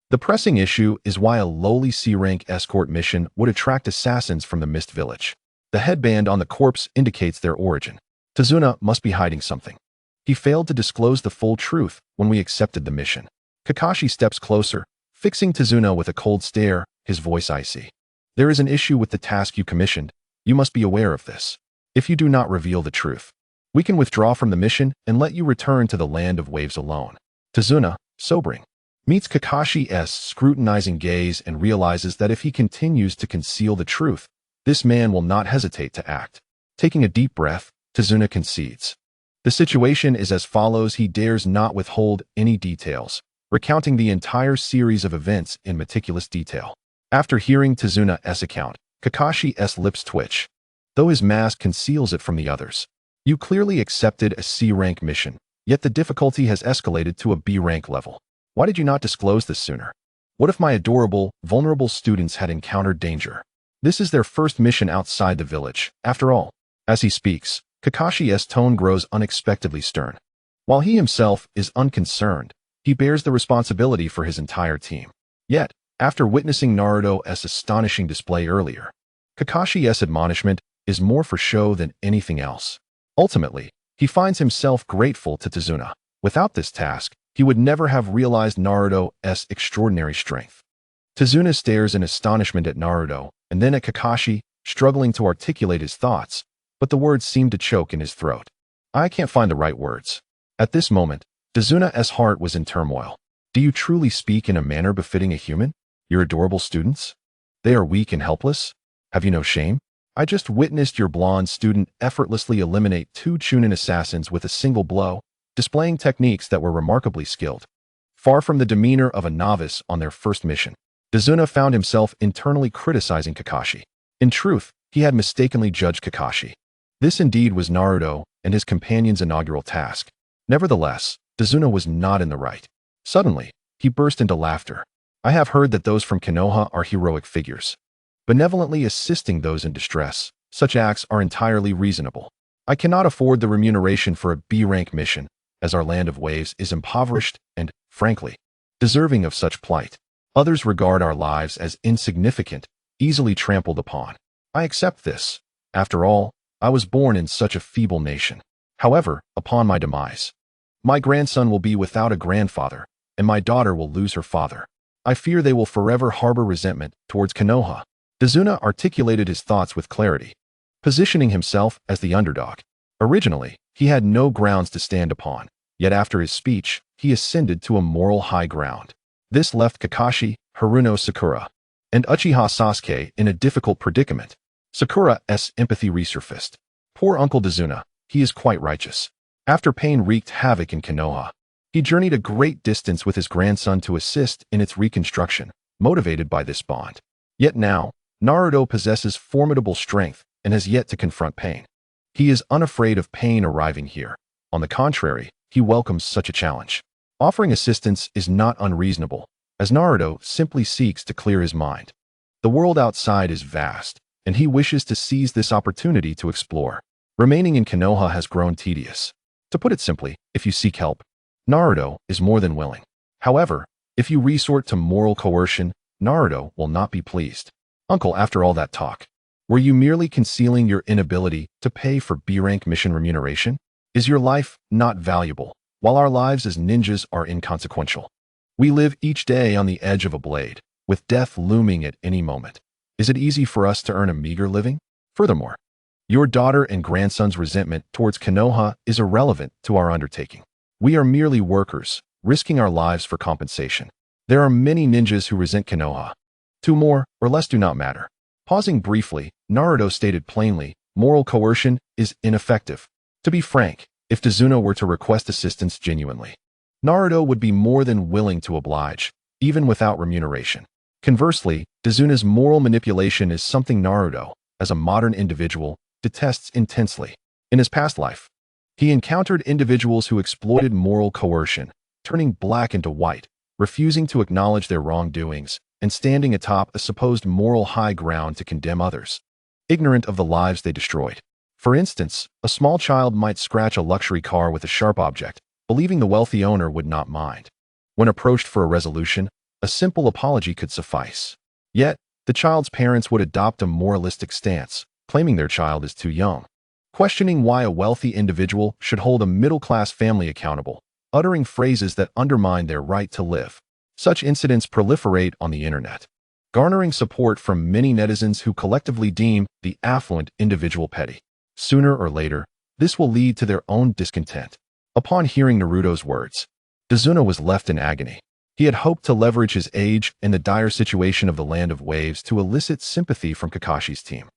The pressing issue is why a lowly C-rank escort mission would attract assassins from the Mist Village. The headband on the corpse indicates their origin. Tsunade must be hiding something. He failed to disclose the full truth when we accepted the mission. Kakashi steps closer, fixing Tsunade with a cold stare, his voice icy. There is an issue with the task you commissioned. You must be aware of this. If you do not reveal the truth, we can withdraw from the mission and let you return to the land of waves alone. Tsunade, sobering, meets Kakashi's scrutinizing gaze and realizes that if he continues to conceal the truth, this man will not hesitate to act. Taking a deep breath, Tsunade concedes. The situation is as follows. He dares not withhold any details, recounting the entire series of events in meticulous detail. After hearing Tsunade's account, Kakashi's lips twitch, though his mask conceals it from the others. You clearly accepted a C-rank mission, yet the difficulty has escalated to a B-rank level. Why did you not disclose this sooner? What if my adorable, vulnerable students had encountered danger? This is their first mission outside the village, after all. As he speaks, Kakashi's tone grows unexpectedly stern. While he himself is unconcerned, he bears the responsibility for his entire team. Yet, after witnessing Naruto's astonishing display earlier, Kakashi's admonishment is more for show than anything else. Ultimately, he finds himself grateful to Tsunade. Without this task, he would never have realized Naruto's extraordinary strength. Tsunade stares in astonishment at Naruto, and then at Kakashi, struggling to articulate his thoughts, but the words seem to choke in his throat. I can't find the right words. At this moment, Tsunade's heart was in turmoil. Do you truly speak in a manner befitting a human? Your adorable students? They are weak and helpless? Have you no shame? I just witnessed your blonde student effortlessly eliminate two Chunin assassins with a single blow, displaying techniques that were remarkably skilled. Far from the demeanor of a novice on their first mission, Tsunade found himself internally criticizing Kakashi. In truth, he had mistakenly judged Kakashi. This indeed was Naruto and his companion's inaugural task. Nevertheless, Tsunade was not in the right. Suddenly, he burst into laughter. I have heard that those from Konoha are heroic figures, benevolently assisting those in distress. Such acts are entirely reasonable. I cannot afford the remuneration for a B-rank mission, as our land of waves is impoverished and, frankly, deserving of such plight. Others regard our lives as insignificant, easily trampled upon. I accept this. After all, I was born in such a feeble nation. However, upon my demise, my grandson will be without a grandfather, and my daughter will lose her father. I fear they will forever harbor resentment towards Konoha. Dazuna articulated his thoughts with clarity, positioning himself as the underdog. Originally, he had no grounds to stand upon, yet after his speech, he ascended to a moral high ground. This left Kakashi, Haruno Sakura, and Uchiha Sasuke in a difficult predicament. Sakura's empathy resurfaced. Poor Uncle Dazuna, he is quite righteous. After pain wreaked havoc in Konoha, he journeyed a great distance with his grandson to assist in its reconstruction, motivated by this bond. Yet now, Naruto possesses formidable strength and has yet to confront pain. He is unafraid of pain arriving here. On the contrary, he welcomes such a challenge. Offering assistance is not unreasonable, as Naruto simply seeks to clear his mind. The world outside is vast, and he wishes to seize this opportunity to explore. Remaining in Konoha has grown tedious. To put it simply, if you seek help, Naruto is more than willing. However, if you resort to moral coercion, Naruto will not be pleased. Uncle, after all that talk, were you merely concealing your inability to pay for B-rank mission remuneration? Is your life not valuable, while our lives as ninjas are inconsequential? We live each day on the edge of a blade, with death looming at any moment. Is it easy for us to earn a meager living? Furthermore, your daughter and grandson's resentment towards Konoha is irrelevant to our undertaking. We are merely workers, risking our lives for compensation. There are many ninjas who resent Konoha. 2 more or less do not matter. Pausing briefly, Naruto stated plainly, moral coercion is ineffective. To be frank, if Dazuna were to request assistance genuinely, Naruto would be more than willing to oblige, even without remuneration. Conversely, Dazuna's moral manipulation is something Naruto, as a modern individual, detests intensely. In his past life, he encountered individuals who exploited moral coercion, turning black into white, refusing to acknowledge their wrongdoings, and standing atop a supposed moral high ground to condemn others, ignorant of the lives they destroyed. For instance, a small child might scratch a luxury car with a sharp object, believing the wealthy owner would not mind. When approached for a resolution, a simple apology could suffice. Yet, the child's parents would adopt a moralistic stance, claiming their child is too young, questioning why a wealthy individual should hold a middle-class family accountable, uttering phrases that undermine their right to live. Such incidents proliferate on the internet, garnering support from many netizens who collectively deem the affluent individual petty. Sooner or later, this will lead to their own discontent. Upon hearing Naruto's words, Dazuna was left in agony. He had hoped to leverage his age and the dire situation of the Land of Waves to elicit sympathy from Kakashi's team.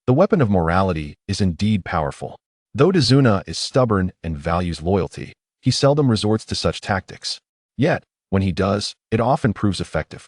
The weapon of morality is indeed powerful. Though Dazuna is stubborn and values loyalty, he seldom resorts to such tactics. Yet, when he does, it often proves effective.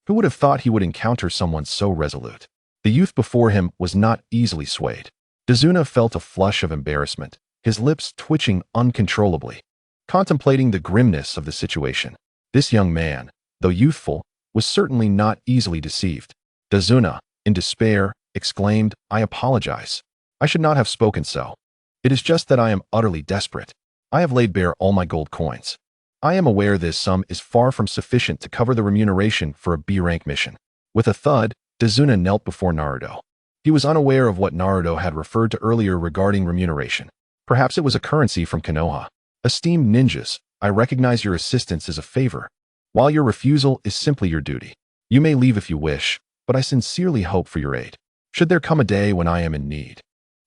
Who would have thought he would encounter someone so resolute? The youth before him was not easily swayed. Dazuna felt a flush of embarrassment, his lips twitching uncontrollably, contemplating the grimness of the situation. This young man, though youthful, was certainly not easily deceived. Dazuna, in despair, exclaimed, "I apologize. I should not have spoken so. It is just that I am utterly desperate. I have laid bare all my gold coins. I am aware this sum is far from sufficient to cover the remuneration for a B-rank mission." With a thud, Dazuna knelt before Naruto. He was unaware of what Naruto had referred to earlier regarding remuneration. Perhaps it was a currency from Konoha. "Esteemed ninjas, I recognize your assistance as a favor, while your refusal is simply your duty. You may leave if you wish, but I sincerely hope for your aid. Should there come a day when I am in need,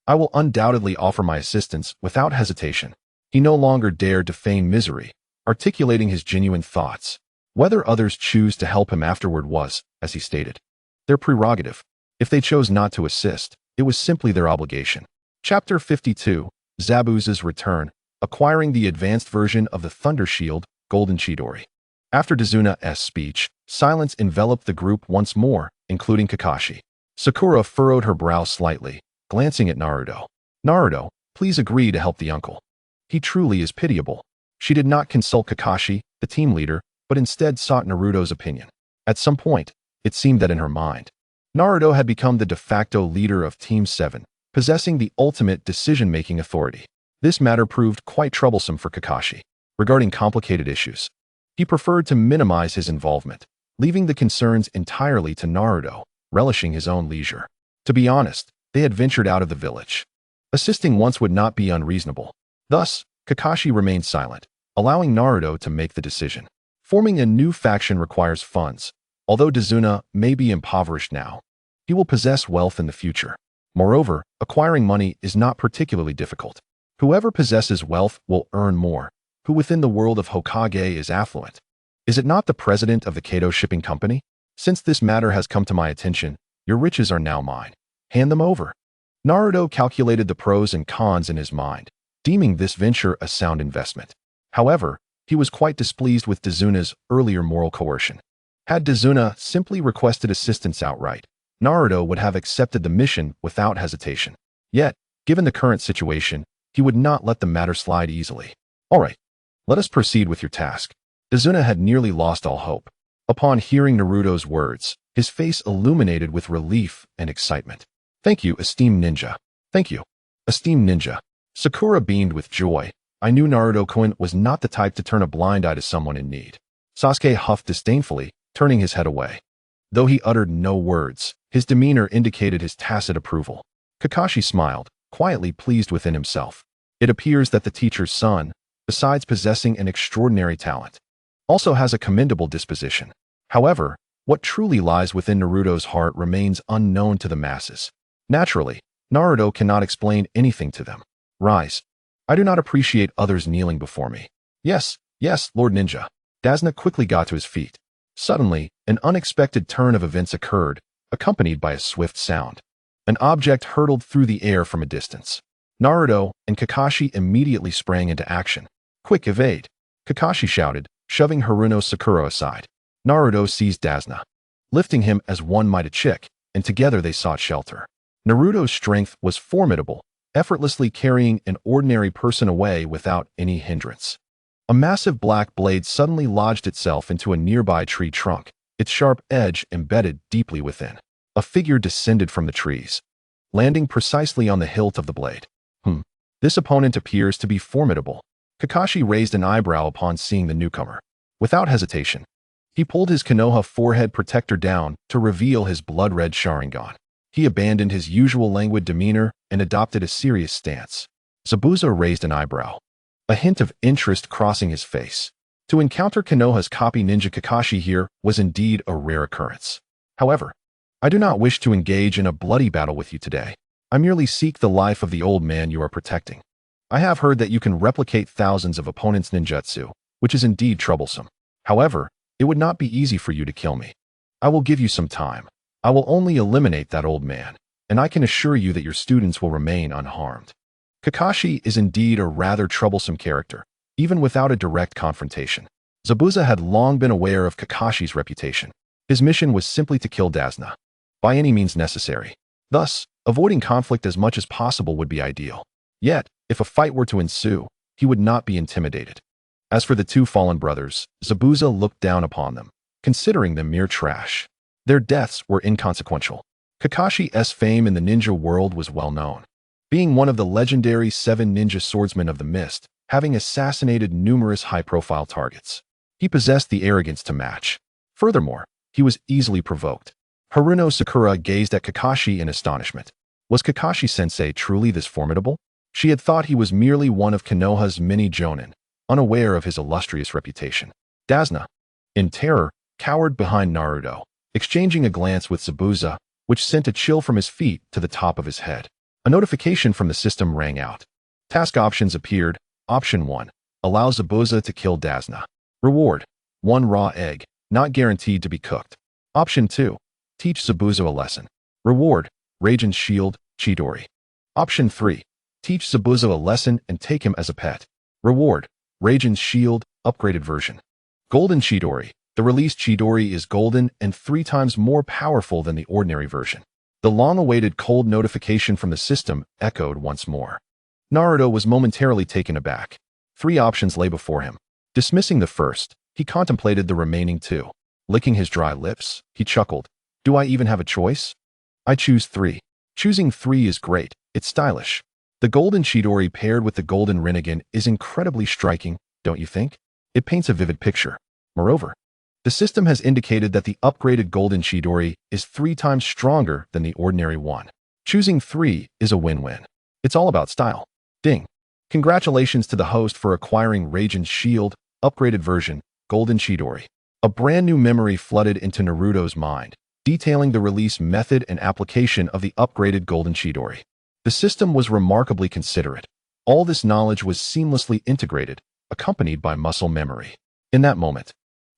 I will undoubtedly offer my assistance without hesitation." He no longer dared to feign misery, articulating his genuine thoughts. Whether others choose to help him afterward was, as he stated, their prerogative. If they chose not to assist, it was simply their obligation. Chapter 52, Zabuza's Return, acquiring the advanced version of the Thunder Shield, Golden Chidori. After Dazuna's speech, silence enveloped the group once more, including Kakashi. Sakura furrowed her brow slightly, glancing at Naruto. "Naruto, please agree to help the uncle. He truly is pitiable." She did not consult Kakashi, the team leader, but instead sought Naruto's opinion. At some point, it seemed that in her mind, Naruto had become the de facto leader of Team 7, possessing the ultimate decision-making authority. This matter proved quite troublesome for Kakashi. Regarding complicated issues, he preferred to minimize his involvement, leaving the concerns entirely to Naruto, relishing his own leisure. To be honest, they had ventured out of the village. Assisting once would not be unreasonable. Thus, Kakashi remained silent, allowing Naruto to make the decision. Forming a new faction requires funds. Although Tsunade may be impoverished now, he will possess wealth in the future. Moreover, acquiring money is not particularly difficult. Whoever possesses wealth will earn more. Who within the world of Hokage is affluent? Is it not the president of the Kato Shipping Company? Since this matter has come to my attention, your riches are now mine. Hand them over. Naruto calculated the pros and cons in his mind, deeming this venture a sound investment. However, he was quite displeased with Tsunade's earlier moral coercion. Had Tsunade simply requested assistance outright, Naruto would have accepted the mission without hesitation. Yet, given the current situation, he would not let the matter slide easily. All right, let us proceed with your task. Tsunade had nearly lost all hope. Upon hearing Naruto's words, his face illuminated with relief and excitement. Thank you, esteemed ninja. Thank you, esteemed ninja. Sakura beamed with joy. I knew Naruto-kun was not the type to turn a blind eye to someone in need. Sasuke huffed disdainfully, turning his head away. Though he uttered no words, his demeanor indicated his tacit approval. Kakashi smiled, quietly pleased within himself. It appears that the teacher's son, besides possessing an extraordinary talent, also has a commendable disposition. However, what truly lies within Naruto's heart remains unknown to the masses. Naturally, Naruto cannot explain anything to them. Rise. I do not appreciate others kneeling before me. Yes, Lord Ninja. Tsunade quickly got to his feet. Suddenly, an unexpected turn of events occurred, accompanied by a swift sound. An object hurtled through the air from a distance. Naruto and Kakashi immediately sprang into action. Quick, evade! Kakashi shouted, shoving Haruno Sakura aside. Naruto seized Tsunade, lifting him as one might a chick, and together they sought shelter. Naruto's strength was formidable, effortlessly carrying an ordinary person away without any hindrance. A massive black blade suddenly lodged itself into a nearby tree trunk, its sharp edge embedded deeply within. A figure descended from the trees, landing precisely on the hilt of the blade. This opponent appears to be formidable. Kakashi raised an eyebrow upon seeing the newcomer. Without hesitation, he pulled his Konoha forehead protector down to reveal his blood-red Sharingan. He abandoned his usual languid demeanor and adopted a serious stance. Zabuza raised an eyebrow, a hint of interest crossing his face. To encounter Konoha's copy ninja Kakashi here was indeed a rare occurrence. However, I do not wish to engage in a bloody battle with you today. I merely seek the life of the old man you are protecting. I have heard that you can replicate thousands of opponents' ninjutsu, which is indeed troublesome. However, it would not be easy for you to kill me. I will give you some time. I will only eliminate that old man, and I can assure you that your students will remain unharmed. Kakashi is indeed a rather troublesome character, even without a direct confrontation. Zabuza had long been aware of Kakashi's reputation. His mission was simply to kill Tsunade, by any means necessary. Thus, avoiding conflict as much as possible would be ideal. Yet, if a fight were to ensue, he would not be intimidated. As for the two fallen brothers, Zabuza looked down upon them, considering them mere trash. Their deaths were inconsequential. Kakashi's fame in the ninja world was well known. Being one of the legendary 7 ninja swordsmen of the mist, having assassinated numerous high-profile targets. He possessed the arrogance to match. Furthermore, he was easily provoked. Haruno Sakura gazed at Kakashi in astonishment. Was Kakashi-sensei truly this formidable? She had thought he was merely one of Konoha's many jonin, unaware of his illustrious reputation. Tsunade, in terror, cowered behind Naruto, exchanging a glance with Zabuza, which sent a chill from his feet to the top of his head. A notification from the system rang out. Task options appeared. Option 1. Allow Zabuza to kill Tsunade. Reward: 1 raw egg, not guaranteed to be cooked. Option 2. Teach Zabuza a lesson. Reward: Raijin's shield, Chidori. Option 3. Teach Zabuza a lesson and take him as a pet. Reward: Raijin's shield, upgraded version. Golden Chidori. The released Chidori is golden and 3 times more powerful than the ordinary version. The long-awaited cold notification from the system echoed once more. Naruto was momentarily taken aback. 3 options lay before him. Dismissing the first, he contemplated the remaining 2. Licking his dry lips, he chuckled. Do I even have a choice? I choose 3. Choosing 3 is great. It's stylish. The golden Chidori paired with the golden Rinnegan is incredibly striking, don't you think? It paints a vivid picture. Moreover, the system has indicated that the upgraded golden Chidori is 3 times stronger than the ordinary one. Choosing 3 is a win-win. It's all about style. Ding. Congratulations to the host for acquiring Raiden's Shield, upgraded version, Golden Chidori. A brand new memory flooded into Naruto's mind, detailing the release method and application of the upgraded Golden Chidori. The system was remarkably considerate. All this knowledge was seamlessly integrated, accompanied by muscle memory. In that moment,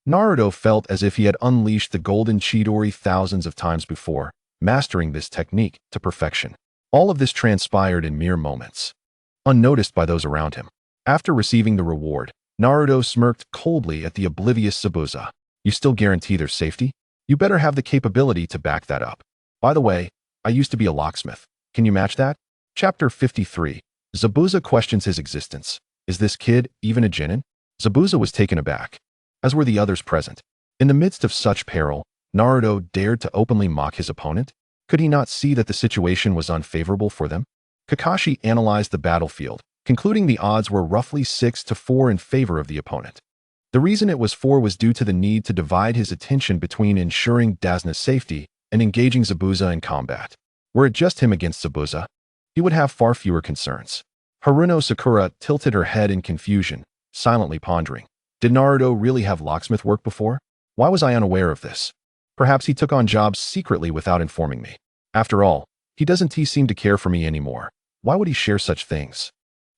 Naruto felt as if he had unleashed the Golden Chidori thousands of times before, mastering this technique to perfection. All of this transpired in mere moments, unnoticed by those around him. After receiving the reward, Naruto smirked coldly at the oblivious Zabuza. You still guarantee their safety? You better have the capability to back that up. By the way, I used to be a locksmith. Can you match that? Chapter 53. Zabuza questions his existence. Is this kid even a genin? Zabuza was taken aback, as were the others present. In the midst of such peril, Naruto dared to openly mock his opponent? Could he not see that the situation was unfavorable for them? Kakashi analyzed the battlefield, concluding the odds were roughly 6-4 in favor of the opponent. The reason it was 4 was due to the need to divide his attention between ensuring Dazna's safety and engaging Zabuza in combat. Were it just him against Zabuza, he would have far fewer concerns. Haruno Sakura tilted her head in confusion, silently pondering. Did Naruto really have locksmith work before? Why was I unaware of this? Perhaps he took on jobs secretly without informing me. After all, doesn't he seem to care for me anymore? Why would he share such things?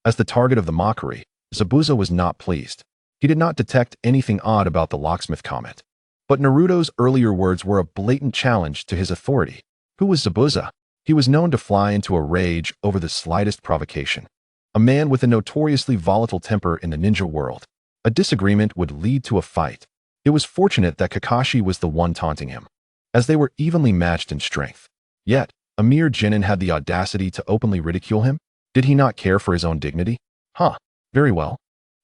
As the target of the mockery, Zabuza was not pleased. He did not detect anything odd about the locksmith comment. But Naruto's earlier words were a blatant challenge to his authority. Who was Zabuza? He was known to fly into a rage over the slightest provocation. A man with a notoriously volatile temper in the ninja world. A disagreement would lead to a fight. It was fortunate that Kakashi was the one taunting him, as they were evenly matched in strength. Yet, a mere genin had the audacity to openly ridicule him? Did he not care for his own dignity? Huh, very well.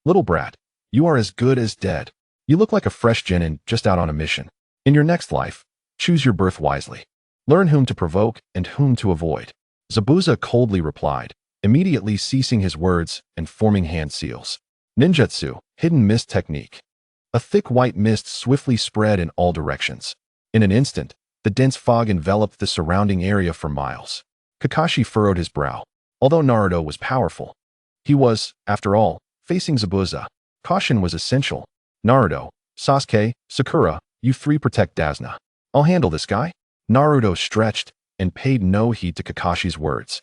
Little brat, you are as good as dead. You look like a fresh genin just out on a mission. In your next life, choose your birth wisely. Learn whom to provoke and whom to avoid. Zabuza coldly replied, immediately ceasing his words and forming hand seals. Ninjutsu, hidden mist technique. A thick white mist swiftly spread in all directions. In an instant, the dense fog enveloped the surrounding area for miles. Kakashi furrowed his brow. Although Naruto was powerful, he was, after all, facing Zabuza. Caution was essential. Naruto, Sasuke, Sakura, you three protect Dazna. I'll handle this guy. Naruto stretched and paid no heed to Kakashi's words,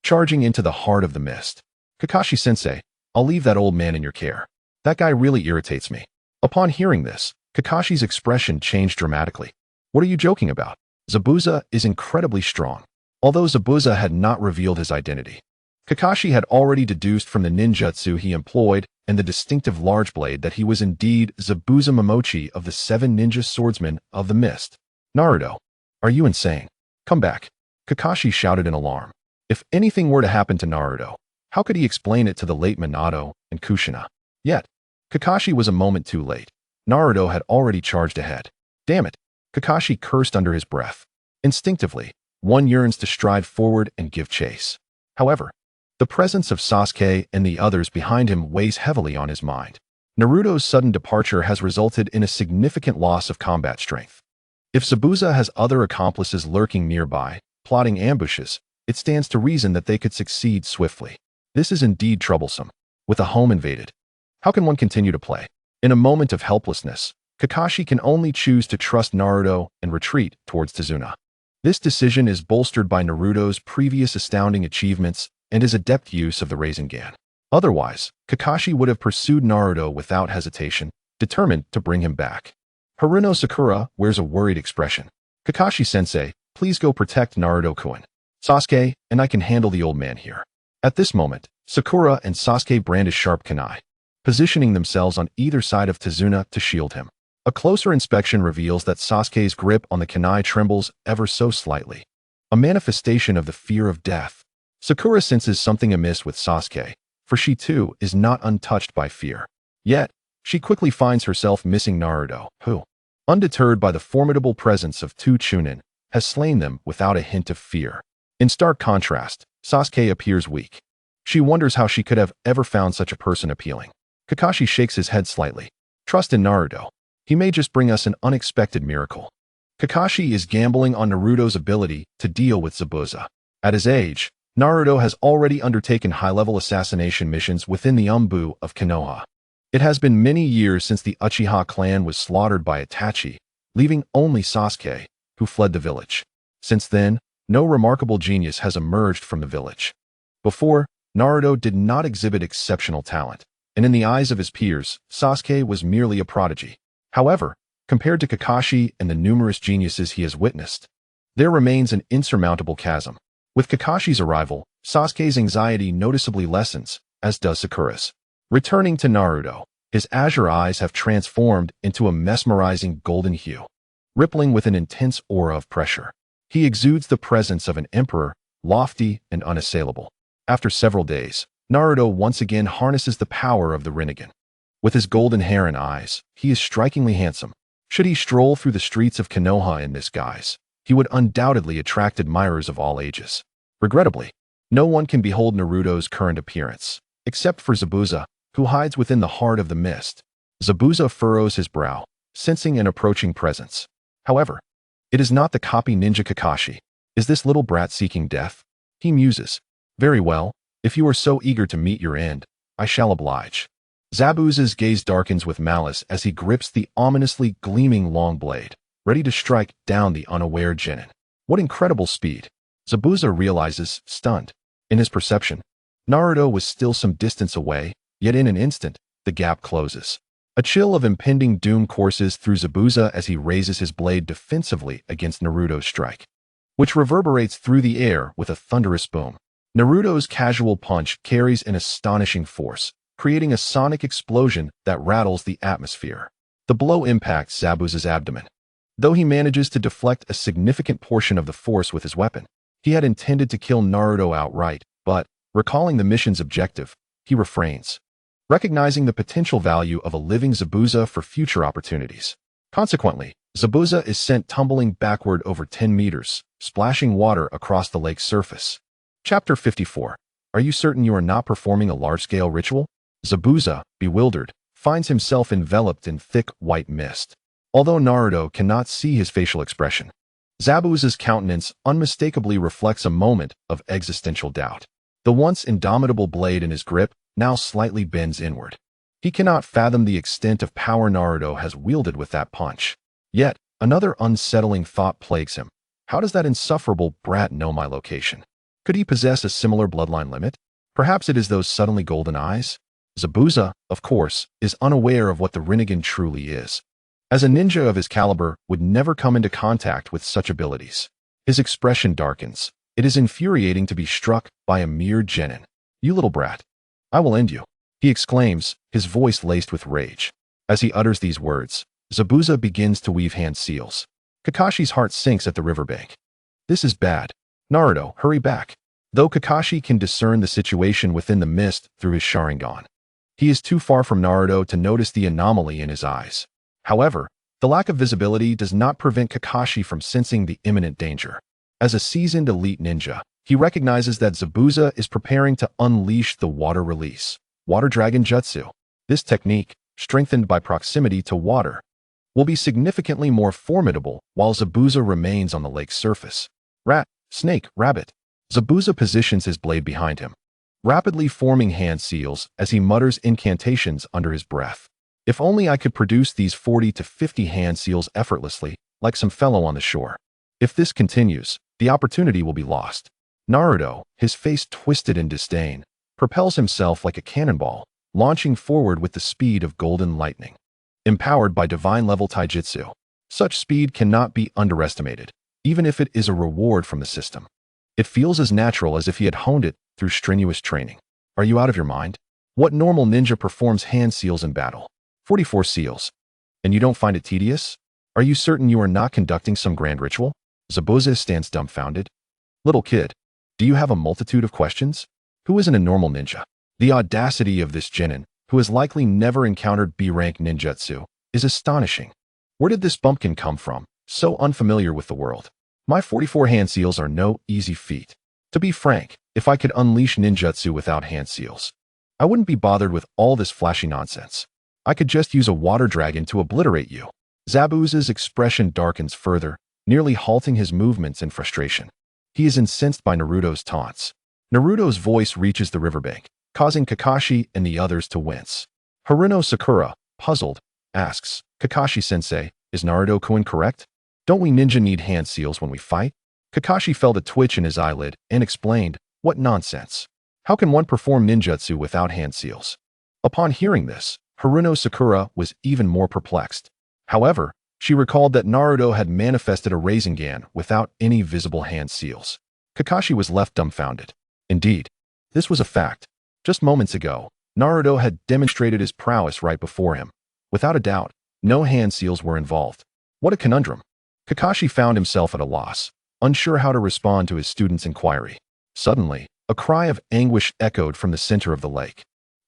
charging into the heart of the mist. Kakashi-sensei, I'll leave that old man in your care. That guy really irritates me. Upon hearing this, Kakashi's expression changed dramatically. What are you joking about? Zabuza is incredibly strong. Although Zabuza had not revealed his identity, Kakashi had already deduced from the ninjutsu he employed and the distinctive large blade that he was indeed Zabuza Momochi of the 7 ninja swordsmen of the mist. Naruto, are you insane? Come back. Kakashi shouted in alarm. If anything were to happen to Naruto, how could he explain it to the late Minato and Kushina? Yet, Kakashi was a moment too late. Naruto had already charged ahead. Damn it. Kakashi cursed under his breath. Instinctively, one yearns to stride forward and give chase. However, the presence of Sasuke and the others behind him weighs heavily on his mind. Naruto's sudden departure has resulted in a significant loss of combat strength. If Zabuza has other accomplices lurking nearby, plotting ambushes, it stands to reason that they could succeed swiftly. This is indeed troublesome. With a home invaded, how can one continue to play? In a moment of helplessness, Kakashi can only choose to trust Naruto and retreat towards Tsunade. This decision is bolstered by Naruto's previous astounding achievements and his adept use of the Rinnegan. Otherwise, Kakashi would have pursued Naruto without hesitation, determined to bring him back. Haruno Sakura wears a worried expression. Kakashi-sensei, please go protect Naruto-kun. Sasuke and I can handle the old man here. At this moment, Sakura and Sasuke brandish sharp kunai, positioning themselves on either side of Tsunade to shield him. A closer inspection reveals that Sasuke's grip on the kunai trembles ever so slightly, a manifestation of the fear of death. Sakura senses something amiss with Sasuke, for she too is not untouched by fear. Yet, she quickly finds herself missing Naruto, who, undeterred by the formidable presence of 2 Chunin, has slain them without a hint of fear. In stark contrast, Sasuke appears weak. She wonders how she could have ever found such a person appealing. Kakashi shakes his head slightly. Trust in Naruto. He may just bring us an unexpected miracle. Kakashi is gambling on Naruto's ability to deal with Zabuza. At his age, Naruto has already undertaken high-level assassination missions within the Anbu of Konoha. It has been many years since the Uchiha clan was slaughtered by Itachi, leaving only Sasuke, who fled the village. Since then, no remarkable genius has emerged from the village. Before, Naruto did not exhibit exceptional talent, and in the eyes of his peers, Sasuke was merely a prodigy. However, compared to Kakashi and the numerous geniuses he has witnessed, there remains an insurmountable chasm. With Kakashi's arrival, Sasuke's anxiety noticeably lessens, as does Sakura's. Returning to Naruto, his azure eyes have transformed into a mesmerizing golden hue, rippling with an intense aura of pressure. He exudes the presence of an emperor, lofty and unassailable. After several days, Naruto once again harnesses the power of the Rinnegan. With his golden hair and eyes, he is strikingly handsome. Should he stroll through the streets of Konoha in this guise, he would undoubtedly attract admirers of all ages. Regrettably, no one can behold Naruto's current appearance, except for Zabuza, who hides within the heart of the mist. Zabuza furrows his brow, sensing an approaching presence. However, it is not the copy ninja Kakashi. Is this little brat seeking death? He muses. Very well, if you are so eager to meet your end, I shall oblige. Zabuza's gaze darkens with malice as he grips the ominously gleaming long blade, ready to strike down the unaware genin. What incredible speed! Zabuza realizes, stunned. In his perception, Naruto was still some distance away, yet in an instant, the gap closes. A chill of impending doom courses through Zabuza as he raises his blade defensively against Naruto's strike, which reverberates through the air with a thunderous boom. Naruto's casual punch carries an astonishing force, creating a sonic explosion that rattles the atmosphere. The blow impacts Zabuza's abdomen. Though he manages to deflect a significant portion of the force with his weapon, he had intended to kill Naruto outright, but, recalling the mission's objective, he refrains, recognizing the potential value of a living Zabuza for future opportunities. Consequently, Zabuza is sent tumbling backward over 10 meters, splashing water across the lake's surface. Chapter 54. Are you certain you are not performing a large-scale ritual? Zabuza, bewildered, finds himself enveloped in thick white mist. Although Naruto cannot see his facial expression, Zabuza's countenance unmistakably reflects a moment of existential doubt. The once indomitable blade in his grip now slightly bends inward. He cannot fathom the extent of power Naruto has wielded with that punch. Yet, another unsettling thought plagues him. How does that insufferable brat know my location? Could he possess a similar bloodline limit? Perhaps it is those suddenly golden eyes? Zabuza, of course, is unaware of what the Rinnegan truly is, as a ninja of his caliber would never come into contact with such abilities. His expression darkens. It is infuriating to be struck by a mere genin. You little brat. I will end you, he exclaims, his voice laced with rage. As he utters these words, Zabuza begins to weave hand seals. Kakashi's heart sinks at the riverbank. This is bad. Naruto, hurry back. Though Kakashi can discern the situation within the mist through his Sharingan, he is too far from Naruto to notice the anomaly in his eyes. However, the lack of visibility does not prevent Kakashi from sensing the imminent danger. As a seasoned elite ninja, he recognizes that Zabuza is preparing to unleash the water release, Water Dragon Jutsu. This technique, strengthened by proximity to water, will be significantly more formidable while Zabuza remains on the lake's surface. Rat, snake, rabbit. Zabuza positions his blade behind him, rapidly forming hand seals as he mutters incantations under his breath. If only I could produce these 40 to 50 hand seals effortlessly, like some fellow on the shore. If this continues, the opportunity will be lost. Naruto, his face twisted in disdain, propels himself like a cannonball, launching forward with the speed of golden lightning. Empowered by divine-level taijutsu, such speed cannot be underestimated, even if it is a reward from the system. It feels as natural as if he had honed it through strenuous training. Are you out of your mind? What normal ninja performs hand seals in battle? 44 seals. And you don't find it tedious? Are you certain you are not conducting some grand ritual? Zabuza stands dumbfounded. Little kid, do you have a multitude of questions? Who isn't a normal ninja? The audacity of this genin, who has likely never encountered B-rank ninjutsu, is astonishing. Where did this bumpkin come from, so unfamiliar with the world? My 44 hand seals are no easy feat. To be frank, if I could unleash ninjutsu without hand seals, I wouldn't be bothered with all this flashy nonsense. I could just use a water dragon to obliterate you. Zabuza's expression darkens further, nearly halting his movements in frustration. He is incensed by Naruto's taunts. Naruto's voice reaches the riverbank, causing Kakashi and the others to wince. Haruno Sakura, puzzled, asks, Kakashi-sensei, is Naruto-kun correct? Don't we ninja need hand seals when we fight? Kakashi felt a twitch in his eyelid and explained, what nonsense. How can one perform ninjutsu without hand seals? Upon hearing this, Haruno Sakura was even more perplexed. However, she recalled that Naruto had manifested a Rasengan without any visible hand seals. Kakashi was left dumbfounded. Indeed, this was a fact. Just moments ago, Naruto had demonstrated his prowess right before him. Without a doubt, no hand seals were involved. What a conundrum. Kakashi found himself at a loss, unsure how to respond to his student's inquiry. Suddenly, a cry of anguish echoed from the center of the lake.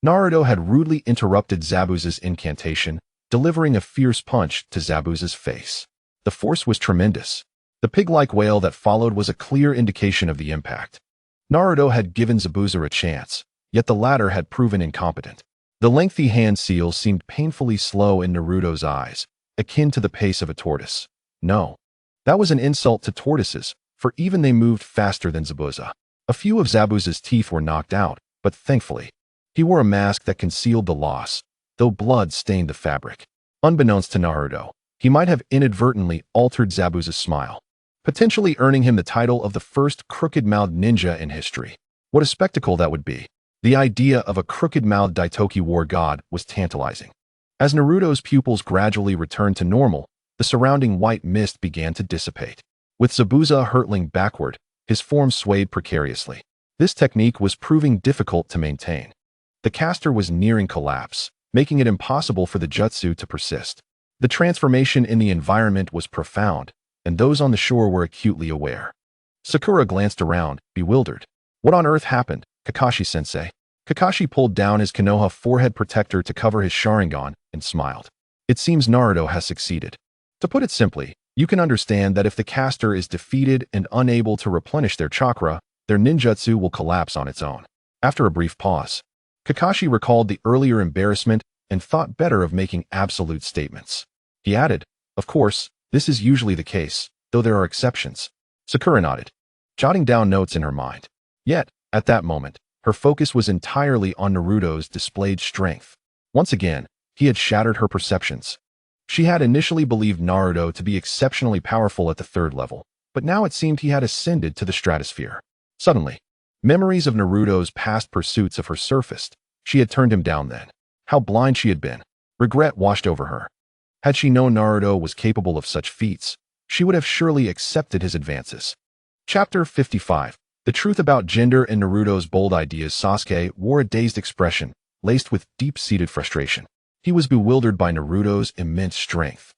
Naruto had rudely interrupted Zabuza's incantation, delivering a fierce punch to Zabuza's face. The force was tremendous. The pig-like wail that followed was a clear indication of the impact. Naruto had given Zabuza a chance, yet the latter had proven incompetent. The lengthy hand seals seemed painfully slow in Naruto's eyes, akin to the pace of a tortoise. No, that was an insult to tortoises, for even they moved faster than Zabuza. A few of Zabuza's teeth were knocked out, but thankfully, he wore a mask that concealed the loss, though blood stained the fabric. Unbeknownst to Naruto, he might have inadvertently altered Zabuza's smile, potentially earning him the title of the first crooked-mouthed ninja in history. What a spectacle that would be. The idea of a crooked-mouthed Daitoki war god was tantalizing. As Naruto's pupils gradually returned to normal, the surrounding white mist began to dissipate. With Zabuza hurtling backward, his form swayed precariously. This technique was proving difficult to maintain. The caster was nearing collapse, making it impossible for the jutsu to persist. The transformation in the environment was profound, and those on the shore were acutely aware. Sakura glanced around, bewildered. What on earth happened, Kakashi-sensei? Kakashi pulled down his Konoha forehead protector to cover his Sharingan and smiled. It seems Naruto has succeeded. To put it simply, you can understand that if the caster is defeated and unable to replenish their chakra, their ninjutsu will collapse on its own. After a brief pause, Kakashi recalled the earlier embarrassment and thought better of making absolute statements. He added, of course, this is usually the case, though there are exceptions. Sakura nodded, jotting down notes in her mind. Yet, at that moment, her focus was entirely on Naruto's displayed strength. Once again, he had shattered her perceptions. She had initially believed Naruto to be exceptionally powerful at the third level, but now it seemed he had ascended to the stratosphere. Suddenly, memories of Naruto's past pursuits of her surfaced. She had turned him down then. How blind she had been. Regret washed over her. Had she known Naruto was capable of such feats, she would have surely accepted his advances. Chapter 55. The truth about gender and Naruto's bold ideas. Sasuke wore a dazed expression, laced with deep-seated frustration. He was bewildered by Naruto's immense strength.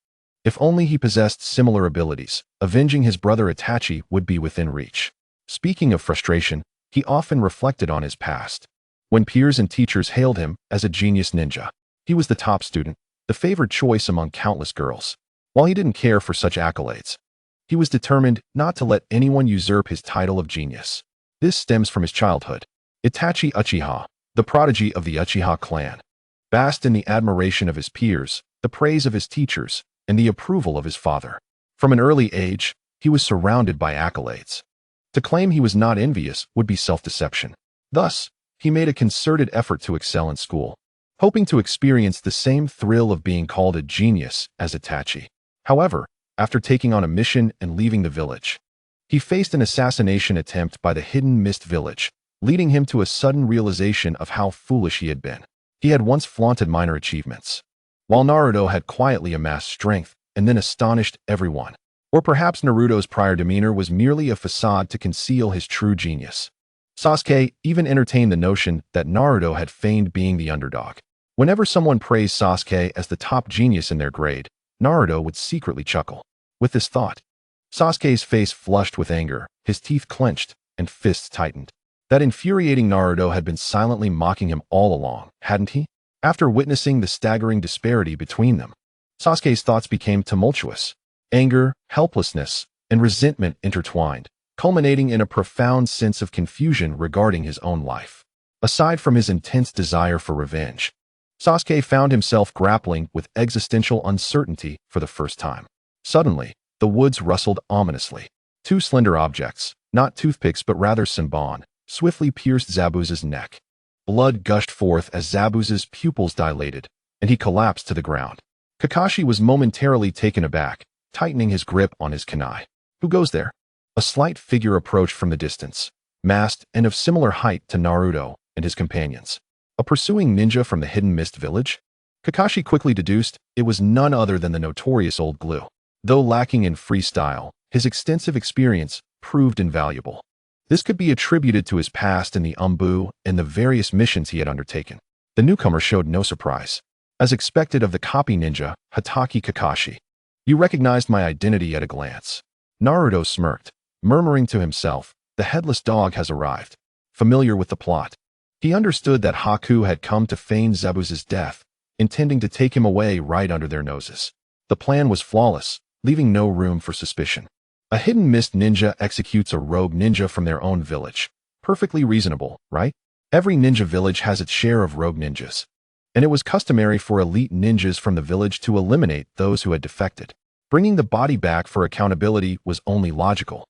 If only he possessed similar abilities, avenging his brother Itachi would be within reach. Speaking of frustration, he often reflected on his past. When peers and teachers hailed him as a genius ninja, he was the top student, the favored choice among countless girls. While he didn't care for such accolades, he was determined not to let anyone usurp his title of genius. This stems from his childhood. Itachi Uchiha, the prodigy of the Uchiha clan, basked in the admiration of his peers, the praise of his teachers, and the approval of his father. From an early age, he was surrounded by accolades. To claim he was not envious would be self-deception. Thus, he made a concerted effort to excel in school, hoping to experience the same thrill of being called a genius as Itachi. However, after taking on a mission and leaving the village, he faced an assassination attempt by the Hidden Mist village, leading him to a sudden realization of how foolish he had been. He had once flaunted minor achievements, while Naruto had quietly amassed strength and then astonished everyone. Or perhaps Naruto's prior demeanor was merely a facade to conceal his true genius. Sasuke even entertained the notion that Naruto had feigned being the underdog. Whenever someone praised Sasuke as the top genius in their grade, Naruto would secretly chuckle. With this thought, Sasuke's face flushed with anger, his teeth clenched, and fists tightened. That infuriating Naruto had been silently mocking him all along, hadn't he? After witnessing the staggering disparity between them, Sasuke's thoughts became tumultuous. Anger, helplessness, and resentment intertwined, culminating in a profound sense of confusion regarding his own life. Aside from his intense desire for revenge, Sasuke found himself grappling with existential uncertainty for the first time. Suddenly, the woods rustled ominously. Two slender objects, not toothpicks but rather senbon, swiftly pierced Zabuza's neck. Blood gushed forth as Zabuza's pupils dilated, and he collapsed to the ground. Kakashi was momentarily taken aback, tightening his grip on his kunai. Who goes there? A slight figure approached from the distance, masked and of similar height to Naruto and his companions. A pursuing ninja from the Hidden Mist village? Kakashi quickly deduced it was none other than the notorious Old Glue. Though lacking in freestyle, his extensive experience proved invaluable. This could be attributed to his past in the Anbu and the various missions he had undertaken. The newcomer showed no surprise. As expected of the copy ninja, Hatake Kakashi. You recognized my identity at a glance. Naruto smirked, murmuring to himself, the headless dog has arrived. Familiar with the plot. He understood that Haku had come to feign Zabuza's death, intending to take him away right under their noses. The plan was flawless, leaving no room for suspicion. A hidden mist ninja executes a rogue ninja from their own village. Perfectly reasonable, right? Every ninja village has its share of rogue ninjas, and it was customary for elite ninjas from the village to eliminate those who had defected. Bringing the body back for accountability was only logical.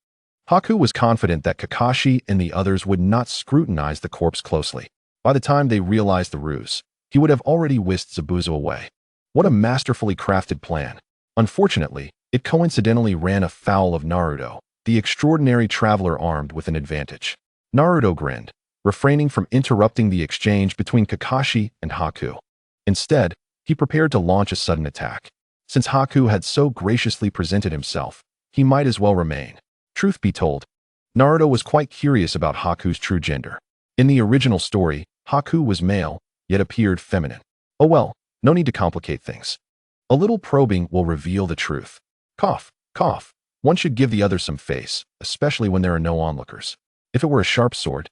Haku was confident that Kakashi and the others would not scrutinize the corpse closely. By the time they realized the ruse, he would have already whisked Zabuza away. What a masterfully crafted plan. Unfortunately, it coincidentally ran afoul of Naruto, the extraordinary traveler armed with an advantage. Naruto grinned, refraining from interrupting the exchange between Kakashi and Haku. Instead, he prepared to launch a sudden attack. Since Haku had so graciously presented himself, he might as well remain. Truth be told, Naruto was quite curious about Haku's true gender. In the original story, Haku was male, yet appeared feminine. Oh well, no need to complicate things. A little probing will reveal the truth. Cough, cough. One should give the other some face, especially when there are no onlookers. If it were a sharp sword,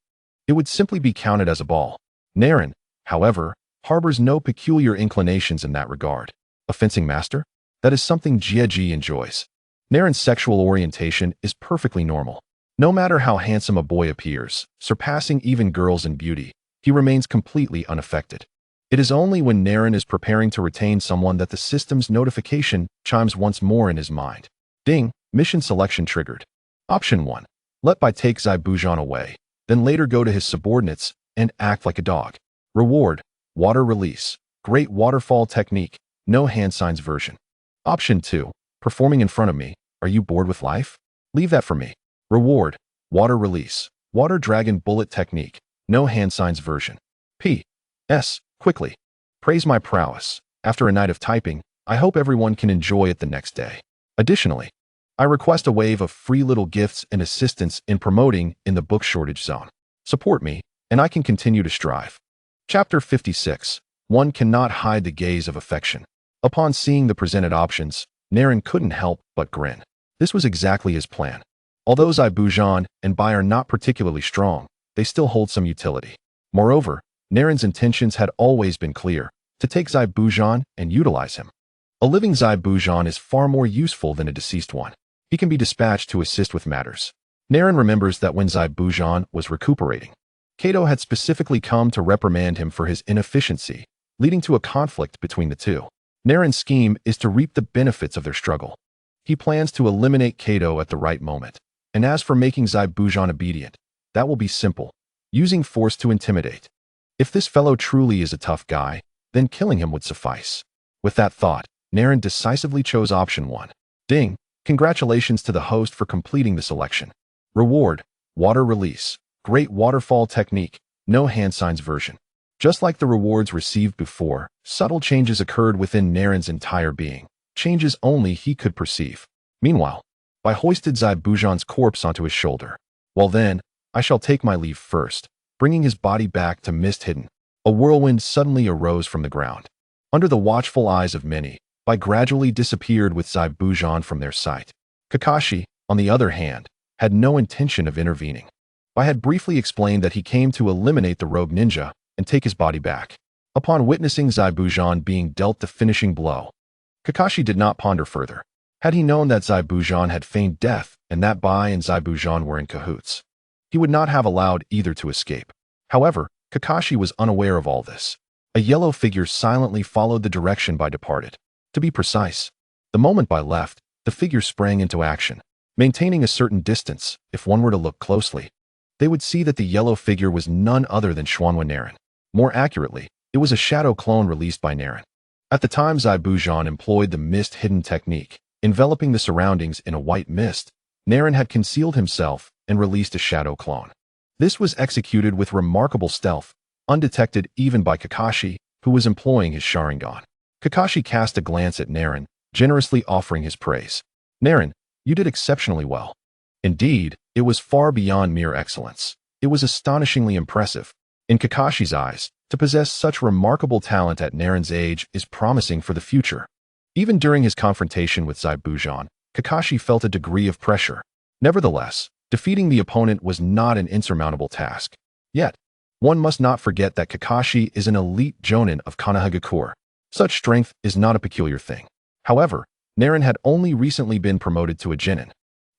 it would simply be counted as a ball. Naren, however, harbors no peculiar inclinations in that regard. A fencing master? That is something Jieji enjoys. Naren's sexual orientation is perfectly normal. No matter how handsome a boy appears, surpassing even girls in beauty, he remains completely unaffected. It is only when Naren is preparing to retain someone that the system's notification chimes once more in his mind. Ding, mission selection triggered. Option 1. Let Bai take Zabujan away, then later go to his subordinates and act like a dog. Reward, water release, great waterfall technique, no hand signs version. Option 2. Performing in front of me, are you bored with life? Leave that for me. Reward, water release, water dragon bullet technique, no hand signs version. P.S. Quickly. Praise my prowess. After a night of typing, I hope everyone can enjoy it the next day. Additionally, I request a wave of free little gifts and assistance in promoting in the book shortage zone. Support me, and I can continue to strive. Chapter 56. One cannot hide the gaze of affection. Upon seeing the presented options, Naren couldn't help but grin. This was exactly his plan. Although Zabujan and Bai are not particularly strong, they still hold some utility. Moreover, Naren's intentions had always been clear, to take Zabujan and utilize him. A living Zabujan is far more useful than a deceased one. He can be dispatched to assist with matters. Naren remembers that when Zabujan was recuperating, Kato had specifically come to reprimand him for his inefficiency, leading to a conflict between the two. Naren's scheme is to reap the benefits of their struggle. He plans to eliminate Kato at the right moment. And as for making Zabujan obedient, that will be simple, using force to intimidate. If this fellow truly is a tough guy, then killing him would suffice. With that thought, Naren decisively chose option 1. Ding! Congratulations to the host for completing the selection. Reward, water release, great waterfall technique, no hand signs version. Just like the rewards received before, subtle changes occurred within Naren's entire being, changes only he could perceive. Meanwhile, Bai hoisted Zabujan's corpse onto his shoulder. Well then, I shall take my leave first. Bringing his body back to Mist Hidden, a whirlwind suddenly arose from the ground. Under the watchful eyes of many, Bai gradually disappeared with Zabujan from their sight. Kakashi, on the other hand, had no intention of intervening. Bai had briefly explained that he came to eliminate the rogue ninja and take his body back. Upon witnessing Zabujan being dealt the finishing blow, Kakashi did not ponder further. Had he known that Zabujan had feigned death and that Bai and Zabujan were in cahoots, he would not have allowed either to escape. However, Kakashi was unaware of all this. A yellow figure silently followed the direction Bai departed. To be precise, the moment Bai left, the figure sprang into action, maintaining a certain distance if one were to look closely. they would see that the yellow figure was none other than Xuanwen Naren. More accurately, it was a shadow clone released by Naren. At the time, Zai Bujan employed the mist-hidden technique, enveloping the surroundings in a white mist. Naren had concealed himself and released a shadow clone. This was executed with remarkable stealth, undetected even by Kakashi, who was employing his Sharingan. Kakashi cast a glance at Naren, generously offering his praise. Naren, you did exceptionally well. Indeed, it was far beyond mere excellence. It was astonishingly impressive. In Kakashi's eyes, to possess such remarkable talent at Naren's age is promising for the future. Even during his confrontation with Zai Bujan, Kakashi felt a degree of pressure. Nevertheless, defeating the opponent was not an insurmountable task. Yet, one must not forget that Kakashi is an elite jonin of Konohagakure. Such strength is not a peculiar thing. However, Naren had only recently been promoted to a genin,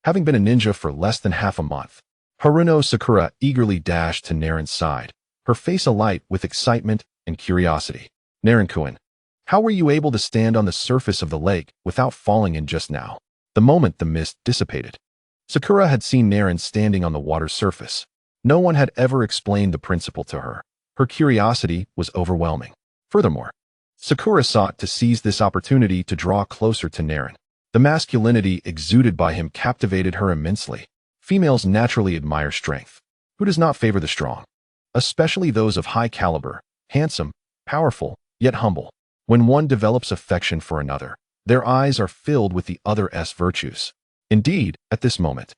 having been a ninja for less than half a month. Haruno Sakura eagerly dashed to Naren's side, her face alight with excitement and curiosity. Naren-kun, how were you able to stand on the surface of the lake without falling in just now? The moment the mist dissipated, Sakura had seen Naren standing on the water's surface. No one had ever explained the principle to her. Her curiosity was overwhelming. Furthermore, Sakura sought to seize this opportunity to draw closer to Naren. The masculinity exuded by him captivated her immensely. Females naturally admire strength. Who does not favor the strong? Especially those of high caliber, handsome, powerful, yet humble. When one develops affection for another, their eyes are filled with the other's virtues. Indeed, at this moment,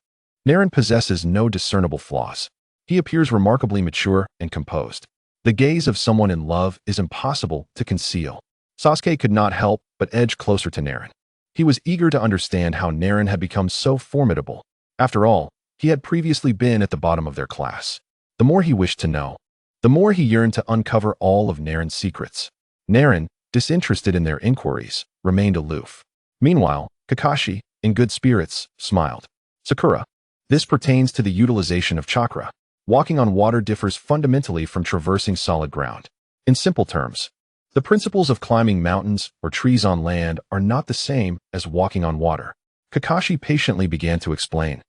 Naren possesses no discernible flaws. He appears remarkably mature and composed. The gaze of someone in love is impossible to conceal. Sasuke could not help but edge closer to Naren. He was eager to understand how Naren had become so formidable. After all, he had previously been at the bottom of their class. The more he wished to know, the more he yearned to uncover all of Naren's secrets. Naren, disinterested in their inquiries, remained aloof. Meanwhile, Kakashi, in good spirits, smiled. Sakura, this pertains to the utilization of chakra. Walking on water differs fundamentally from traversing solid ground. In simple terms, the principles of climbing mountains or trees on land are not the same as walking on water. Kakashi patiently began to explain,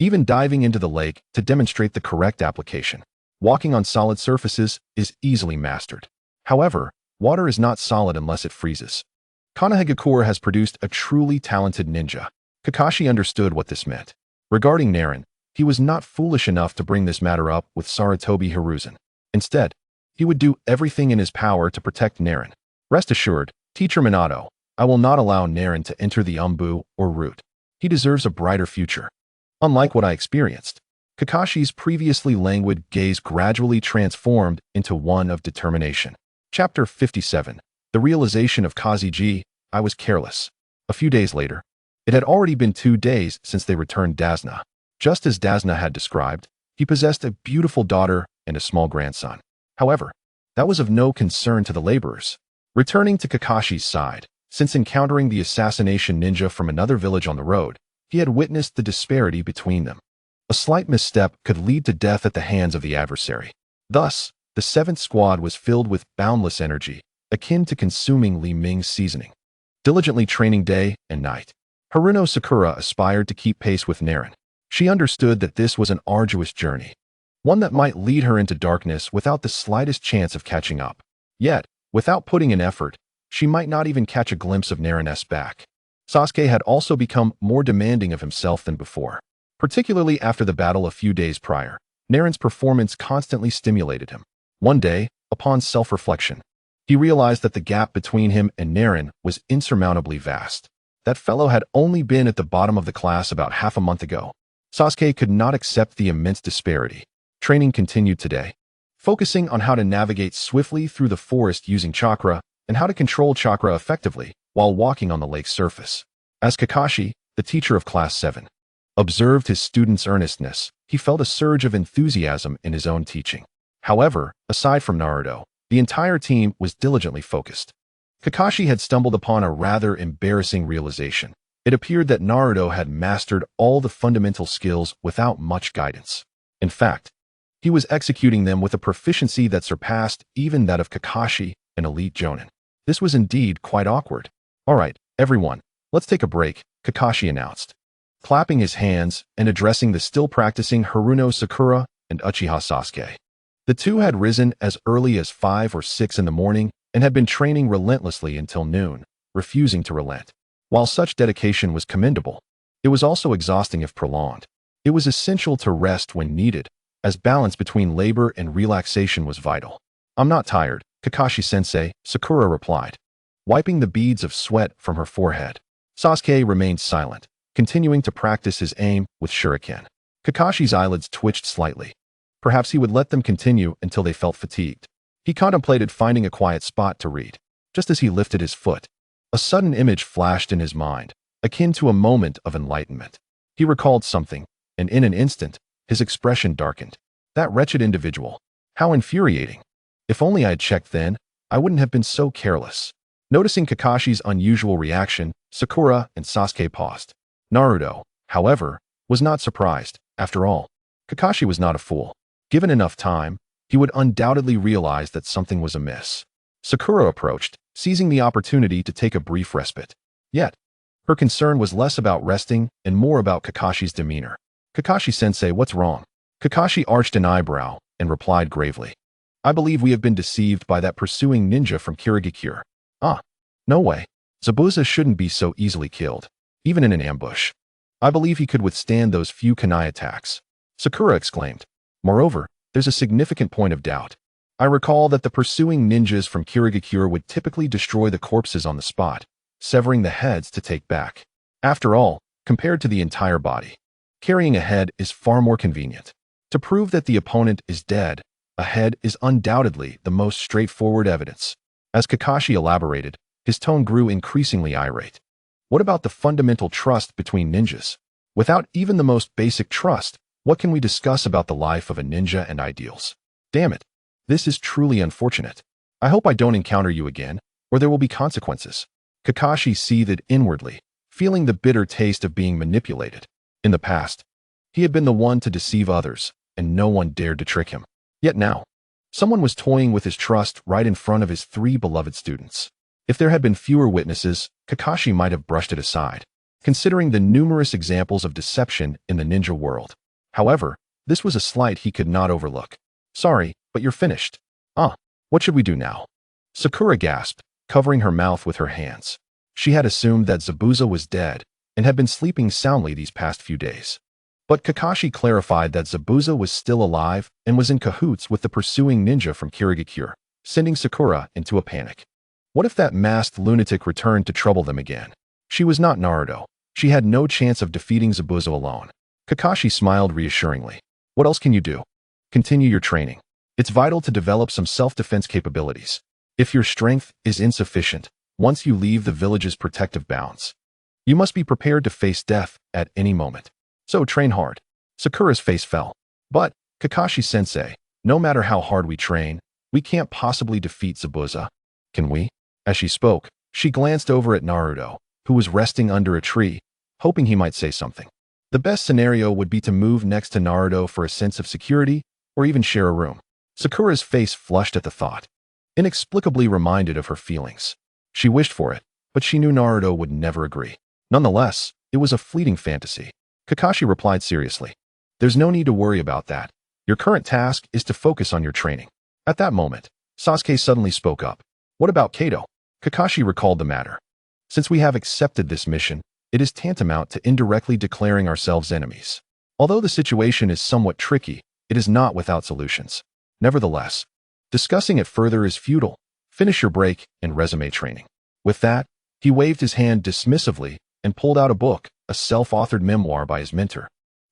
even diving into the lake to demonstrate the correct application. Walking on solid surfaces is easily mastered. However, water is not solid unless it freezes. Konohagakure has produced a truly talented ninja. Kakashi understood what this meant. Regarding Naren, he was not foolish enough to bring this matter up with Sarutobi Hiruzen. Instead, he would do everything in his power to protect Naren. Rest assured, Teacher Minato, I will not allow Naren to enter the Anbu or route. He deserves a brighter future. Unlike what I experienced, Kakashi's previously languid gaze gradually transformed into one of determination. Chapter 57. The Realization of Kaziji. I was careless. A few days later, it had already been 2 days since they returned Dasna. Just as Dasna had described, he possessed a beautiful daughter and a small grandson. However, that was of no concern to the laborers. Returning to Kakashi's side, since encountering the assassination ninja from another village on the road, he had witnessed the disparity between them. A slight misstep could lead to death at the hands of the adversary. Thus, the 7th squad was filled with boundless energy, akin to consuming Li Ming's seasoning. Diligently training day and night, Haruno Sakura aspired to keep pace with Naren. She understood that this was an arduous journey, one that might lead her into darkness without the slightest chance of catching up. Yet, without putting in effort, she might not even catch a glimpse of Naren's back. Sasuke had also become more demanding of himself than before. Particularly after the battle a few days prior, Naren's performance constantly stimulated him. One day, upon self-reflection, he realized that the gap between him and Naren was insurmountably vast. That fellow had only been at the bottom of the class about half a month ago. Sasuke could not accept the immense disparity. Training continued today, focusing on how to navigate swiftly through the forest using chakra and how to control chakra effectively while walking on the lake's surface. As Kakashi, the teacher of Class 7, observed his students' earnestness, he felt a surge of enthusiasm in his own teaching. However, aside from Naruto, the entire team was diligently focused. Kakashi had stumbled upon a rather embarrassing realization. It appeared that Naruto had mastered all the fundamental skills without much guidance. In fact, he was executing them with a proficiency that surpassed even that of Kakashi, an elite jonin. This was indeed quite awkward. All right, everyone, let's take a break, Kakashi announced. Clapping his hands and addressing the still practicing Haruno Sakura, and Uchiha Sasuke. The two had risen as early as 5 or 6 in the morning and had been training relentlessly until noon, refusing to relent. While such dedication was commendable, it was also exhausting if prolonged. It was essential to rest when needed, as balance between labor and relaxation was vital. "I'm not tired, Kakashi-sensei," Sakura replied, wiping the beads of sweat from her forehead. Sasuke remained silent, continuing to practice his aim with shuriken. Kakashi's eyelids twitched slightly. Perhaps he would let them continue until they felt fatigued. He contemplated finding a quiet spot to read. Just as he lifted his foot, a sudden image flashed in his mind, akin to a moment of enlightenment. He recalled something, and in an instant, his expression darkened. That wretched individual. How infuriating. If only I had checked then, I wouldn't have been so careless. Noticing Kakashi's unusual reaction, Sakura and Sasuke paused. Naruto, however, was not surprised. After all, Kakashi was not a fool. Given enough time, he would undoubtedly realize that something was amiss. Sakura approached, seizing the opportunity to take a brief respite. Yet, her concern was less about resting and more about Kakashi's demeanor. "Kakashi-sensei, what's wrong?" Kakashi arched an eyebrow and replied gravely. "I believe we have been deceived by that pursuing ninja from Kirigakure." "Ah, no way. Zabuza shouldn't be so easily killed, even in an ambush. I believe he could withstand those few kunai attacks," Sakura exclaimed. "Moreover, there's a significant point of doubt. I recall that the pursuing ninjas from Kirigakure would typically destroy the corpses on the spot, severing the heads to take back. After all, compared to the entire body, carrying a head is far more convenient. To prove that the opponent is dead, a head is undoubtedly the most straightforward evidence." As Kakashi elaborated, his tone grew increasingly irate. "What about the fundamental trust between ninjas? Without even the most basic trust, what can we discuss about the life of a ninja and ideals? Damn it. This is truly unfortunate. I hope I don't encounter you again, or there will be consequences." Kakashi seethed inwardly, feeling the bitter taste of being manipulated. In the past, he had been the one to deceive others, and no one dared to trick him. Yet now, someone was toying with his trust right in front of his 3 beloved students. If there had been fewer witnesses, Kakashi might have brushed it aside, considering the numerous examples of deception in the ninja world. However, this was a slight he could not overlook. "Sorry, but you're finished." "Ah, what should we do now?" Sakura gasped, covering her mouth with her hands. She had assumed that Zabuza was dead and had been sleeping soundly these past few days. But Kakashi clarified that Zabuza was still alive and was in cahoots with the pursuing ninja from Kirigakure, sending Sakura into a panic. What if that masked lunatic returned to trouble them again? She was not Naruto. She had no chance of defeating Zabuza alone. Kakashi smiled reassuringly. "What else can you do? Continue your training. It's vital to develop some self-defense capabilities. If your strength is insufficient, once you leave the village's protective bounds, you must be prepared to face death at any moment. So train hard." Sakura's face fell. "But, Kakashi-sensei, no matter how hard we train, we can't possibly defeat Zabuza. Can we?" As she spoke, she glanced over at Naruto, who was resting under a tree, hoping he might say something. The best scenario would be to move next to Naruto for a sense of security, or even share a room. Sakura's face flushed at the thought, inexplicably reminded of her feelings. She wished for it, but she knew Naruto would never agree. Nonetheless, it was a fleeting fantasy. Kakashi replied seriously. "There's no need to worry about that. Your current task is to focus on your training." At that moment, Sasuke suddenly spoke up. "What about Kato?" Kakashi recalled the matter. "Since we have accepted this mission, it is tantamount to indirectly declaring ourselves enemies. Although the situation is somewhat tricky, it is not without solutions. Nevertheless, discussing it further is futile. Finish your break and resume training." With that, he waved his hand dismissively and pulled out a book, a self-authored memoir by his mentor,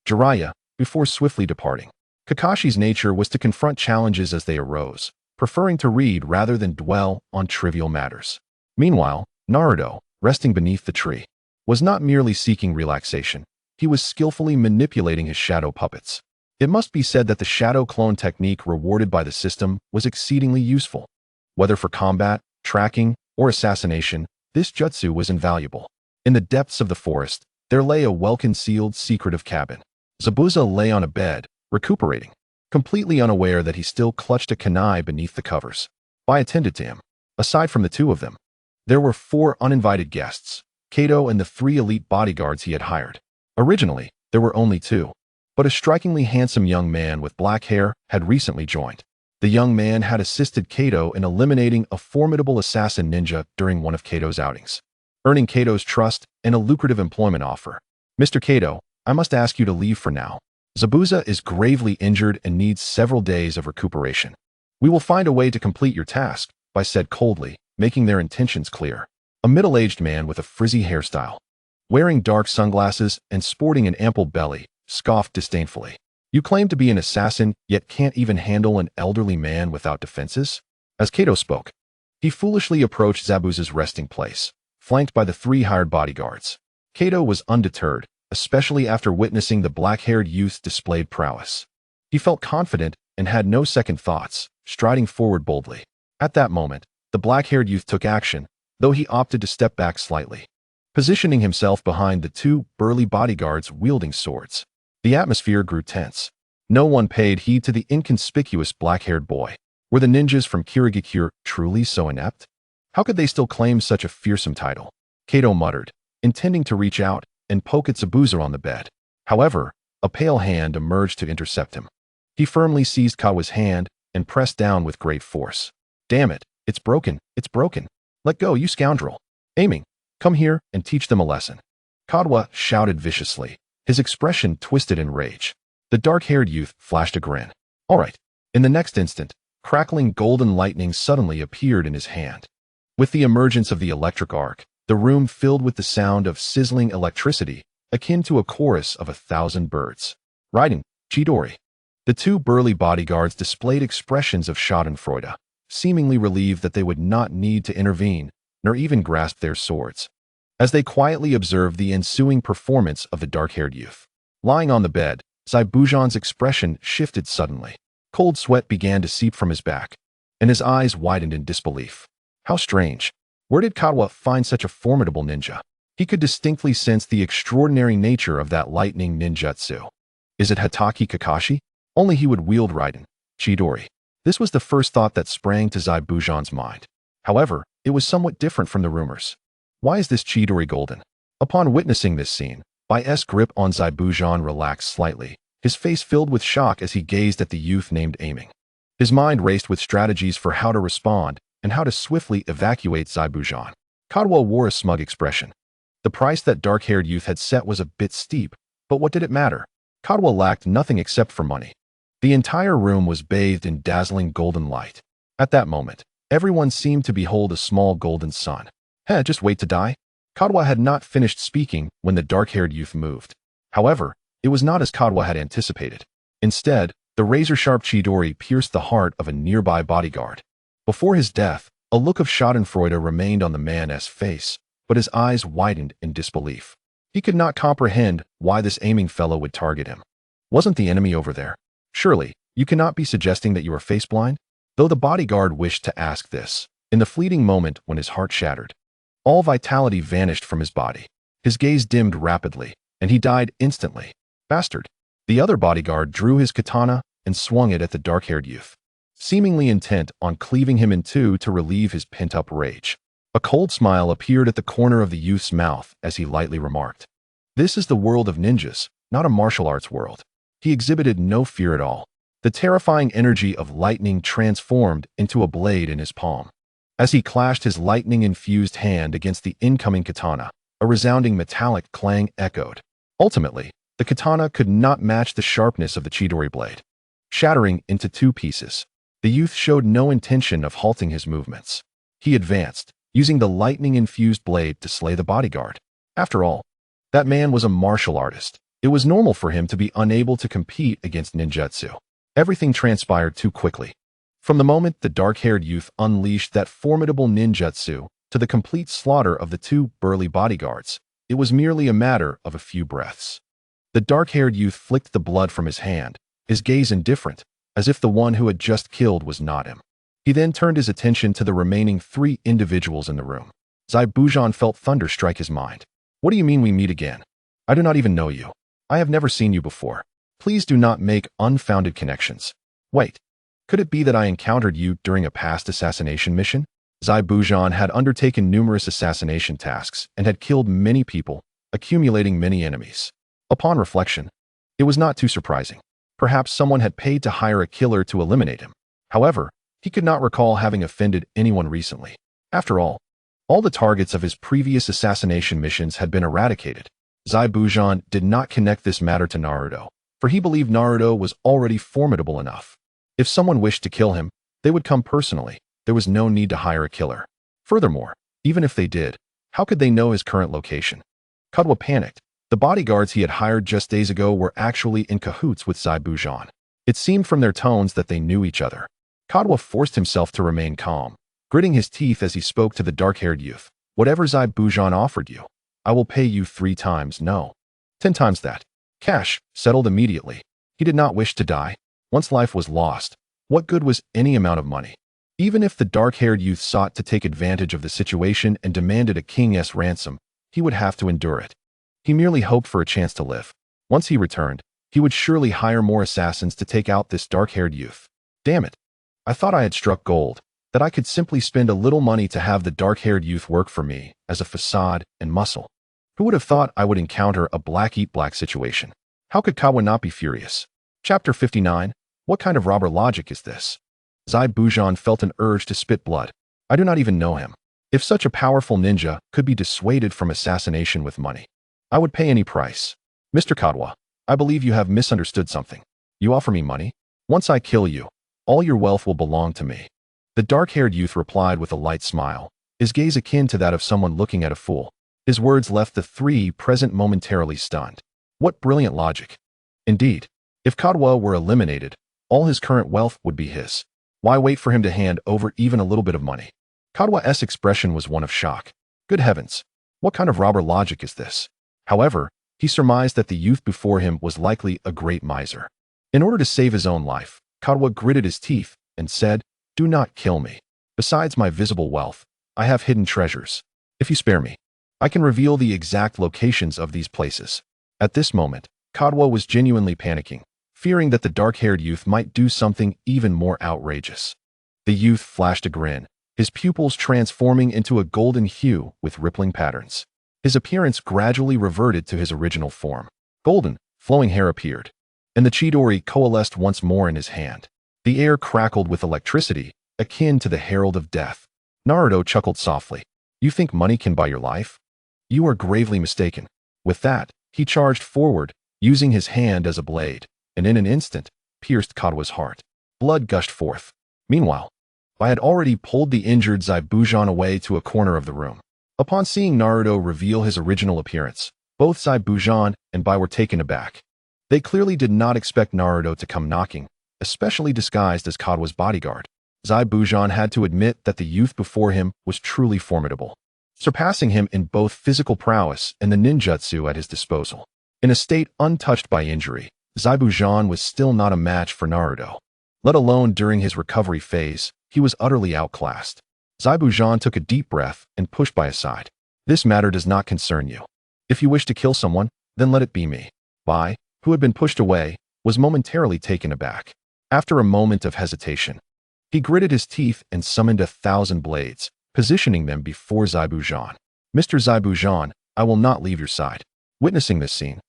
Jiraiya, before swiftly departing. Kakashi's nature was to confront challenges as they arose, preferring to read rather than dwell on trivial matters. Meanwhile, Naruto, resting beneath the tree, was not merely seeking relaxation. He was skillfully manipulating his shadow puppets. It must be said that the shadow clone technique rewarded by the system was exceedingly useful. Whether for combat, tracking, or assassination, this jutsu was invaluable. In the depths of the forest, there lay a well-concealed secretive cabin. Zabuza lay on a bed, recuperating, completely unaware that he still clutched a kunai beneath the covers. I attended to him. Aside from the 2 of them, there were 4 uninvited guests, Kato and the 3 elite bodyguards he had hired. Originally, there were only 2. but a strikingly handsome young man with black hair had recently joined. The young man had assisted Kato in eliminating a formidable assassin ninja during one of Kato's outings, earning Kato's trust and a lucrative employment offer. "Mr. Kato, I must ask you to leave for now. Zabuza is gravely injured and needs several days of recuperation. We will find a way to complete your task," Bai said coldly, making their intentions clear. A middle-aged man with a frizzy hairstyle, wearing dark sunglasses and sporting an ample belly, scoffed disdainfully. "You claim to be an assassin, yet can't even handle an elderly man without defenses?" As Kato spoke, he foolishly approached Zabuza's resting place, flanked by the 3 hired bodyguards. Kato was undeterred, especially after witnessing the black-haired youth's displayed prowess. He felt confident and had no second thoughts, striding forward boldly. At that moment, the black-haired youth took action, though he opted to step back slightly, positioning himself behind the 2 burly bodyguards wielding swords. The atmosphere grew tense. No one paid heed to the inconspicuous black-haired boy. Were the ninjas from Kirigakure truly so inept? How could they still claim such a fearsome title? Kato muttered, intending to reach out and poke at Zabuza on the bed. However, a pale hand emerged to intercept him. He firmly seized Kawa's hand and pressed down with great force. "Damn it, it's broken, it's broken. Let go, you scoundrel. Aiming, come here and teach them a lesson." Kawa shouted viciously, his expression twisted in rage. The dark-haired youth flashed a grin. "All right." In the next instant, crackling golden lightning suddenly appeared in his hand. With the emergence of the electric arc, the room filled with the sound of sizzling electricity, akin to a chorus of 1,000 birds. "Raiden, Chidori." The 2 burly bodyguards displayed expressions of schadenfreude, seemingly relieved that they would not need to intervene, nor even grasp their swords, as they quietly observed the ensuing performance of the dark-haired youth. Lying on the bed, Zabuza's expression shifted suddenly. Cold sweat began to seep from his back, and his eyes widened in disbelief. How strange. Where did Kawa find such a formidable ninja? He could distinctly sense the extraordinary nature of that lightning ninjutsu. Is it Hatake Kakashi? Only he would wield Raiden, Chidori. This was the first thought that sprang to Zabuza's mind. However, it was somewhat different from the rumors. Why is this Chidori golden? Upon witnessing this scene, Bai's grip on Zabuza relaxed slightly, his face filled with shock as he gazed at the youth named Aiming. His mind raced with strategies for how to respond and how to swiftly evacuate Zabuza. Kawa wore a smug expression. The price that dark-haired youth had set was a bit steep, but what did it matter? Kawa lacked nothing except for money. The entire room was bathed in dazzling golden light. At that moment, everyone seemed to behold a small golden sun. Just wait to die? Kawa had not finished speaking when the dark-haired youth moved. However, it was not as Kawa had anticipated. Instead, the razor-sharp Chidori pierced the heart of a nearby bodyguard. Before his death, a look of schadenfreude remained on the man's face, but his eyes widened in disbelief. He could not comprehend why this aiming fellow would target him. Wasn't the enemy over there? Surely, you cannot be suggesting that you are face-blind? Though the bodyguard wished to ask this, in the fleeting moment when his heart shattered, all vitality vanished from his body. His gaze dimmed rapidly, and he died instantly. Bastard. The other bodyguard drew his katana and swung it at the dark-haired youth, seemingly intent on cleaving him in 2 to relieve his pent-up rage. A cold smile appeared at the corner of the youth's mouth as he lightly remarked, "This is the world of ninjas, not a martial arts world." He exhibited no fear at all. The terrifying energy of lightning transformed into a blade in his palm. As he clashed his lightning-infused hand against the incoming katana, a resounding metallic clang echoed. Ultimately, the katana could not match the sharpness of the Chidori blade. Shattering into 2 pieces, the youth showed no intention of halting his movements. He advanced, using the lightning-infused blade to slay the bodyguard. After all, that man was a martial artist. It was normal for him to be unable to compete against ninjutsu. Everything transpired too quickly. From the moment the dark-haired youth unleashed that formidable ninjutsu to the complete slaughter of the 2 burly bodyguards, it was merely a matter of a few breaths. The dark-haired youth flicked the blood from his hand, his gaze indifferent, as if the one who had just killed was not him. He then turned his attention to the remaining 3 individuals in the room. Zabuza felt thunder strike his mind. "What do you mean we meet again? I do not even know you. I have never seen you before. Please do not make unfounded connections. Wait, could it be that I encountered you during a past assassination mission?" Zabuza had undertaken numerous assassination tasks and had killed many people, accumulating many enemies. Upon reflection, It was not too surprising. Perhaps someone had paid to hire a killer to eliminate him. However, he could not recall having offended anyone recently. After all the targets of his previous assassination missions had been eradicated. Zai Bujan did not connect this matter to Naruto, for he believed Naruto was already formidable enough. If someone wished to kill him, they would come personally. There was no need to hire a killer. Furthermore, even if they did, how could they know his current location? Kadwa panicked. The bodyguards he had hired just days ago were actually in cahoots with Zai Bujan. It seemed from their tones that they knew each other. Kadwa forced himself to remain calm, gritting his teeth as he spoke to the dark-haired youth. Whatever Zai Bujan offered you, I will pay you 3 times, no, 10 times that. Cash settled immediately. He did not wish to die. Once life was lost, what good was any amount of money? Even if the dark-haired youth sought to take advantage of the situation and demanded a king's ransom, he would have to endure it. He merely hoped for a chance to live. Once he returned, he would surely hire more assassins to take out this dark-haired youth. Damn it. I thought I had struck gold, that I could simply spend a little money to have the dark-haired youth work for me as a facade and muscle. Who would have thought I would encounter a black-eat-black situation? How could Kawa not be furious? Chapter 59. What kind of robber logic is this? Zai Bujan felt an urge to spit blood. I do not even know him. If such a powerful ninja could be dissuaded from assassination with money, I would pay any price. Mr. Kadwa, I believe you have misunderstood something. You offer me money? Once I kill you, all your wealth will belong to me. The dark-haired youth replied with a light smile, his gaze akin to that of someone looking at a fool. His words left the 3 present momentarily stunned. What brilliant logic. Indeed, if Kadwa were eliminated, all his current wealth would be his. Why wait for him to hand over even a little bit of money? Kadwa's expression was one of shock. Good heavens, what kind of robber logic is this? However, he surmised that the youth before him was likely a great miser. In order to save his own life, Kadwa gritted his teeth and said, "Do not kill me. Besides my visible wealth, I have hidden treasures. If you spare me, I can reveal the exact locations of these places." At this moment, Kadwa was genuinely panicking, fearing that the dark-haired youth might do something even more outrageous. The youth flashed a grin, his pupils transforming into a golden hue with rippling patterns. His appearance gradually reverted to his original form. Golden, flowing hair appeared, and the Chidori coalesced once more in his hand. The air crackled with electricity, akin to the herald of death. Naruto chuckled softly. You think money can buy your life? You are gravely mistaken. With that, he charged forward, using his hand as a blade, and in an instant, pierced Kadwa's heart. Blood gushed forth. Meanwhile, I had already pulled the injured Zai Bujan away to a corner of the room. Upon seeing Naruto reveal his original appearance, both Zai Bujan and Bai were taken aback. They clearly did not expect Naruto to come knocking, especially disguised as Kadwa's bodyguard. Zai Bujan had to admit that the youth before him was truly formidable, surpassing him in both physical prowess and the ninjutsu at his disposal. In a state untouched by injury, Zai Bujan was still not a match for Naruto. Let alone during his recovery phase, he was utterly outclassed. Zai Bujan took a deep breath and pushed Bai aside. This matter does not concern you. If you wish to kill someone, then let it be me. Bai, who had been pushed away, was momentarily taken aback. After a moment of hesitation, he gritted his teeth and summoned 1,000 blades, positioning them before Zai Bujan. Mr. Zai Bujan, I will not leave your side. Witnessing this scene,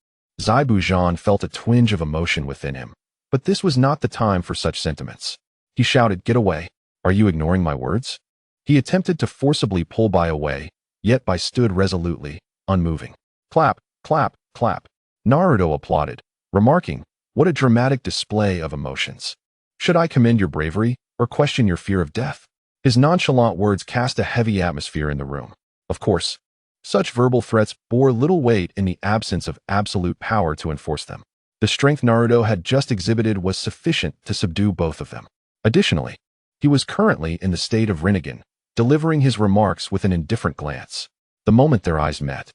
Zai Bujan felt a twinge of emotion within him, but this was not the time for such sentiments. He shouted, "Get away! Are you ignoring my words?" He attempted to forcibly pull Bai away, yet Bai stood resolutely, unmoving. Clap, clap, clap. Naruto applauded, remarking, "What a dramatic display of emotions. Should I commend your bravery or question your fear of death?" His nonchalant words cast a heavy atmosphere in the room. Of course, such verbal threats bore little weight in the absence of absolute power to enforce them. The strength Naruto had just exhibited was sufficient to subdue both of them. Additionally, he was currently in the state of Rinnegan, delivering his remarks with an indifferent glance. The moment their eyes met,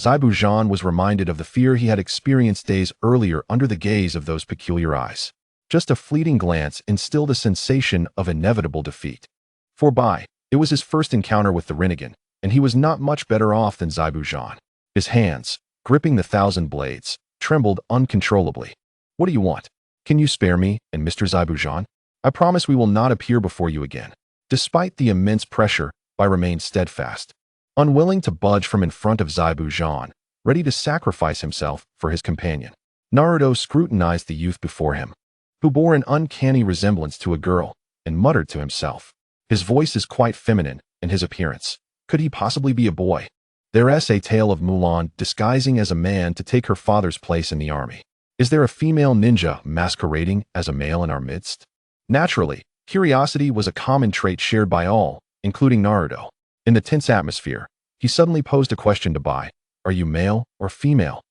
Zai Bujan was reminded of the fear he had experienced days earlier under the gaze of those peculiar eyes. Just a fleeting glance instilled a sensation of inevitable defeat. For Bai, it was his first encounter with the Rinnegan, and he was not much better off than Zai Bujan. His hands, gripping the 1,000 blades, trembled uncontrollably. "What do you want? Can you spare me and Mr. Zai Bujan? I promise we will not appear before you again." Despite the immense pressure, Bai remained steadfast, unwilling to budge from in front of Zai Bujan, ready to sacrifice himself for his companion. Naruto scrutinized the youth before him, who bore an uncanny resemblance to a girl, and muttered to himself. His voice is quite feminine, and his appearance. Could he possibly be a boy? There's a tale of Mulan disguising as a man to take her father's place in the army. Is there a female ninja masquerading as a male in our midst? Naturally, curiosity was a common trait shared by all, including Naruto. In the tense atmosphere, he suddenly posed a question to Bai. Are you male or female?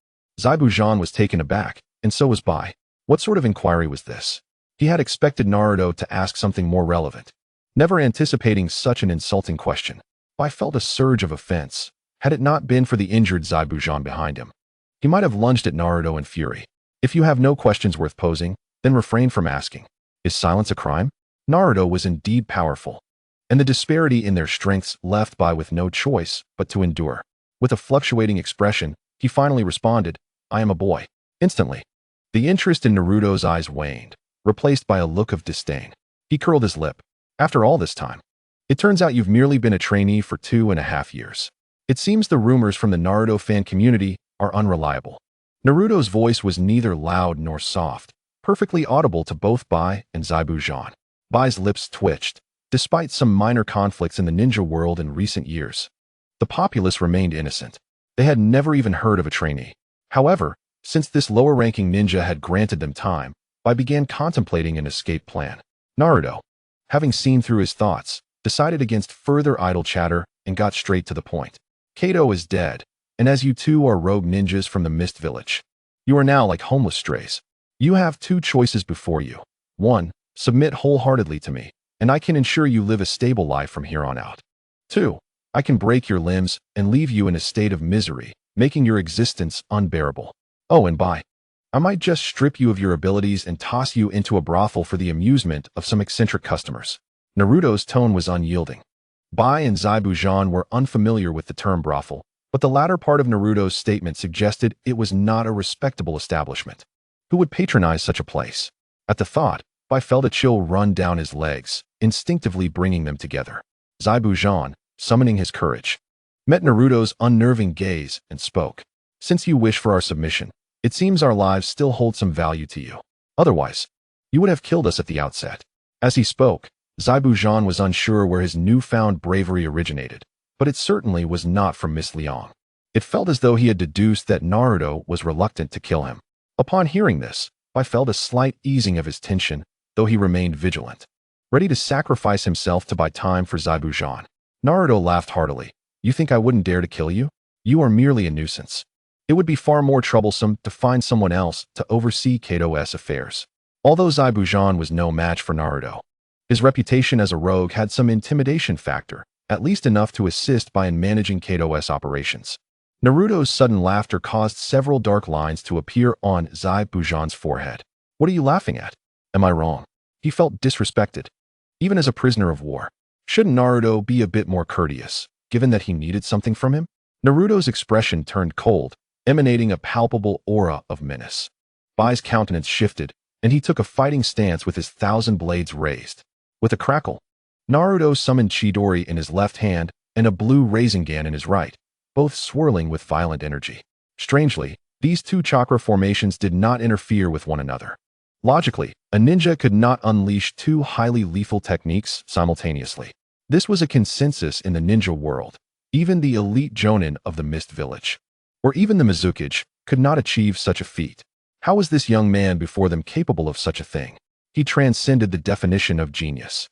Zaibujan was taken aback, and so was Bai. What sort of inquiry was this? He had expected Naruto to ask something more relevant. Never anticipating such an insulting question, Bai felt a surge of offense. Had it not been for the injured Zaibujan behind him, he might have lunged at Naruto in fury. If you have no questions worth posing, then refrain from asking. Is silence a crime? Naruto was indeed powerful, and the disparity in their strengths left Bai with no choice but to endure. With a fluctuating expression, he finally responded, I am a boy. Instantly, the interest in Naruto's eyes waned, replaced by a look of disdain. He curled his lip. After all this time, it turns out you've merely been a trainee for 2.5 years. It seems the rumors from the Naruto fan community are unreliable. Naruto's voice was neither loud nor soft, perfectly audible to both Bai and Zaibujan. Bai's lips twitched. Despite some minor conflicts in the ninja world in recent years, the populace remained innocent. They had never even heard of a trainee. However, since this lower-ranking ninja had granted them time, Bai began contemplating an escape plan. Naruto, having seen through his thoughts, decided against further idle chatter and got straight to the point. Kato is dead, and as you two are rogue ninjas from the Mist Village, you are now like homeless strays. You have 2 choices before you. 1. Submit wholeheartedly to me, and I can ensure you live a stable life from here on out. 2. I can break your limbs and leave you in a state of misery, making your existence unbearable. Oh, and Bai, I might just strip you of your abilities and toss you into a brothel for the amusement of some eccentric customers. Naruto's tone was unyielding. Bai and Zaibujan were unfamiliar with the term brothel, but the latter part of Naruto's statement suggested it was not a respectable establishment. Who would patronize such a place? At the thought, Bai felt a chill run down his legs, instinctively bringing them together. Zaibujan, summoning his courage, met Naruto's unnerving gaze and spoke. Since you wish for our submission, it seems our lives still hold some value to you. Otherwise, you would have killed us at the outset. As he spoke, Zaibujan was unsure where his newfound bravery originated, but it certainly was not from Miss Liang. It felt as though he had deduced that Naruto was reluctant to kill him. Upon hearing this, Bai felt a slight easing of his tension, though he remained vigilant, ready to sacrifice himself to buy time for Zaibujan. Naruto laughed heartily. You think I wouldn't dare to kill you? You are merely a nuisance. It would be far more troublesome to find someone else to oversee Kato's affairs. Although Zaibujan was no match for Naruto, his reputation as a rogue had some intimidation factor, at least enough to assist Bai in managing Kato's operations. Naruto's sudden laughter caused several dark lines to appear on Zaibujan's forehead. What are you laughing at? Am I wrong? He felt disrespected, even as a prisoner of war. Shouldn't Naruto be a bit more courteous, given that he needed something from him? Naruto's expression turned cold, emanating a palpable aura of menace. Bai's countenance shifted, and he took a fighting stance with his 1,000 blades raised. With a crackle, Naruto summoned Chidori in his left hand and a blue Rasengan in his right, both swirling with violent energy. Strangely, these 2 chakra formations did not interfere with one another. Logically, a ninja could not unleash 2 highly lethal techniques simultaneously. This was a consensus in the ninja world. Even the elite jonin of the Mist Village, or even the Mizuki, could not achieve such a feat. How was this young man before them capable of such a thing? He transcended the definition of genius.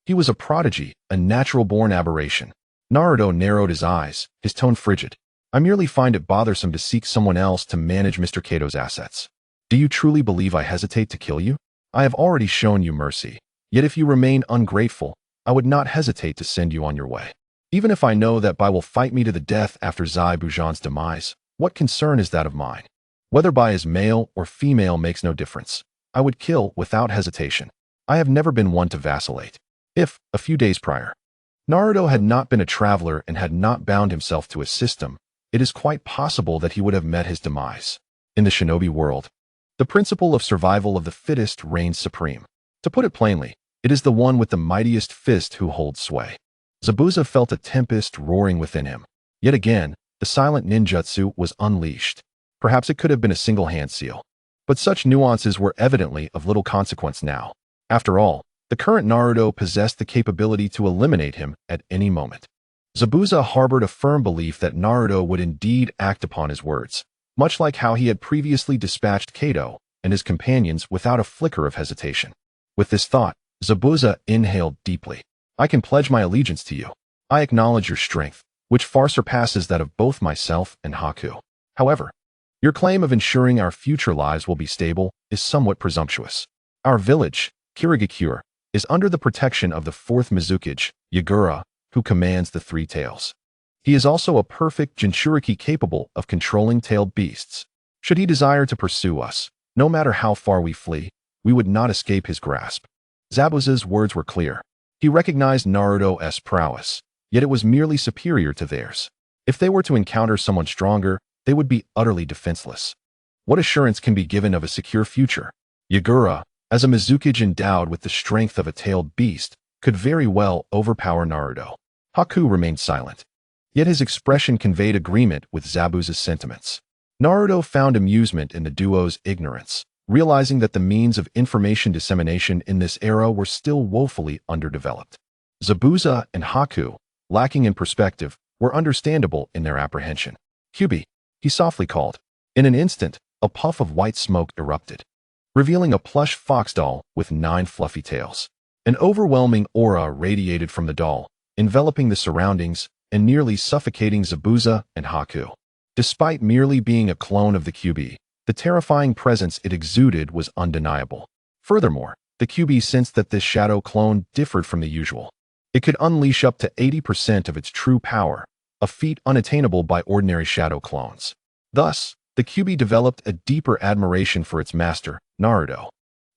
He was a prodigy, a natural-born aberration. Naruto narrowed his eyes, his tone frigid. I merely find it bothersome to seek someone else to manage Mr. Kato's assets. Do you truly believe I hesitate to kill you? I have already shown you mercy. Yet if you remain ungrateful, I would not hesitate to send you on your way. Even if I know that Bai will fight me to the death after Zaibujan's demise, what concern is that of mine? Whether Bai is male or female makes no difference. I would kill without hesitation. I have never been one to vacillate. If, a few days prior, Naruto had not been a traveler and had not bound himself to a system, it is quite possible that he would have met his demise. In the shinobi world, the principle of survival of the fittest reigns supreme. To put it plainly, it is the one with the mightiest fist who holds sway. Zabuza felt a tempest roaring within him. Yet again, the silent ninjutsu was unleashed. Perhaps it could have been a single hand seal. But such nuances were evidently of little consequence now. After all, the current Naruto possessed the capability to eliminate him at any moment. Zabuza harbored a firm belief that Naruto would indeed act upon his words, much like how he had previously dispatched Kato and his companions without a flicker of hesitation. With this thought, Zabuza inhaled deeply. I can pledge my allegiance to you. I acknowledge your strength, which far surpasses that of both myself and Haku. However, your claim of ensuring our future lives will be stable is somewhat presumptuous. Our village, Kirigakure, is under the protection of the fourth Mizuki, Yagura, who commands the three tails. He is also a perfect Jinchuriki capable of controlling tailed beasts. Should he desire to pursue us, no matter how far we flee, we would not escape his grasp. Zabuza's words were clear. He recognized Naruto's prowess, yet it was merely superior to theirs. If they were to encounter someone stronger, they would be utterly defenseless. What assurance can be given of a secure future? Yagura, as a Mizuki endowed with the strength of a tailed beast, could very well overpower Naruto. Haku remained silent, yet his expression conveyed agreement with Zabuza's sentiments. Naruto found amusement in the duo's ignorance, realizing that the means of information dissemination in this era were still woefully underdeveloped. Zabuza and Haku, lacking in perspective, were understandable in their apprehension. Kyuubi, he softly called. In an instant, a puff of white smoke erupted, revealing a plush fox doll with 9 fluffy tails. An overwhelming aura radiated from the doll, enveloping the surroundings and nearly suffocating Zabuza and Haku. Despite merely being a clone of the Kyuubi, the terrifying presence it exuded was undeniable. Furthermore, the Kyuubi sensed that this shadow clone differed from the usual. It could unleash up to 80% of its true power, a feat unattainable by ordinary shadow clones. Thus, the Kyuubi developed a deeper admiration for its master, Naruto.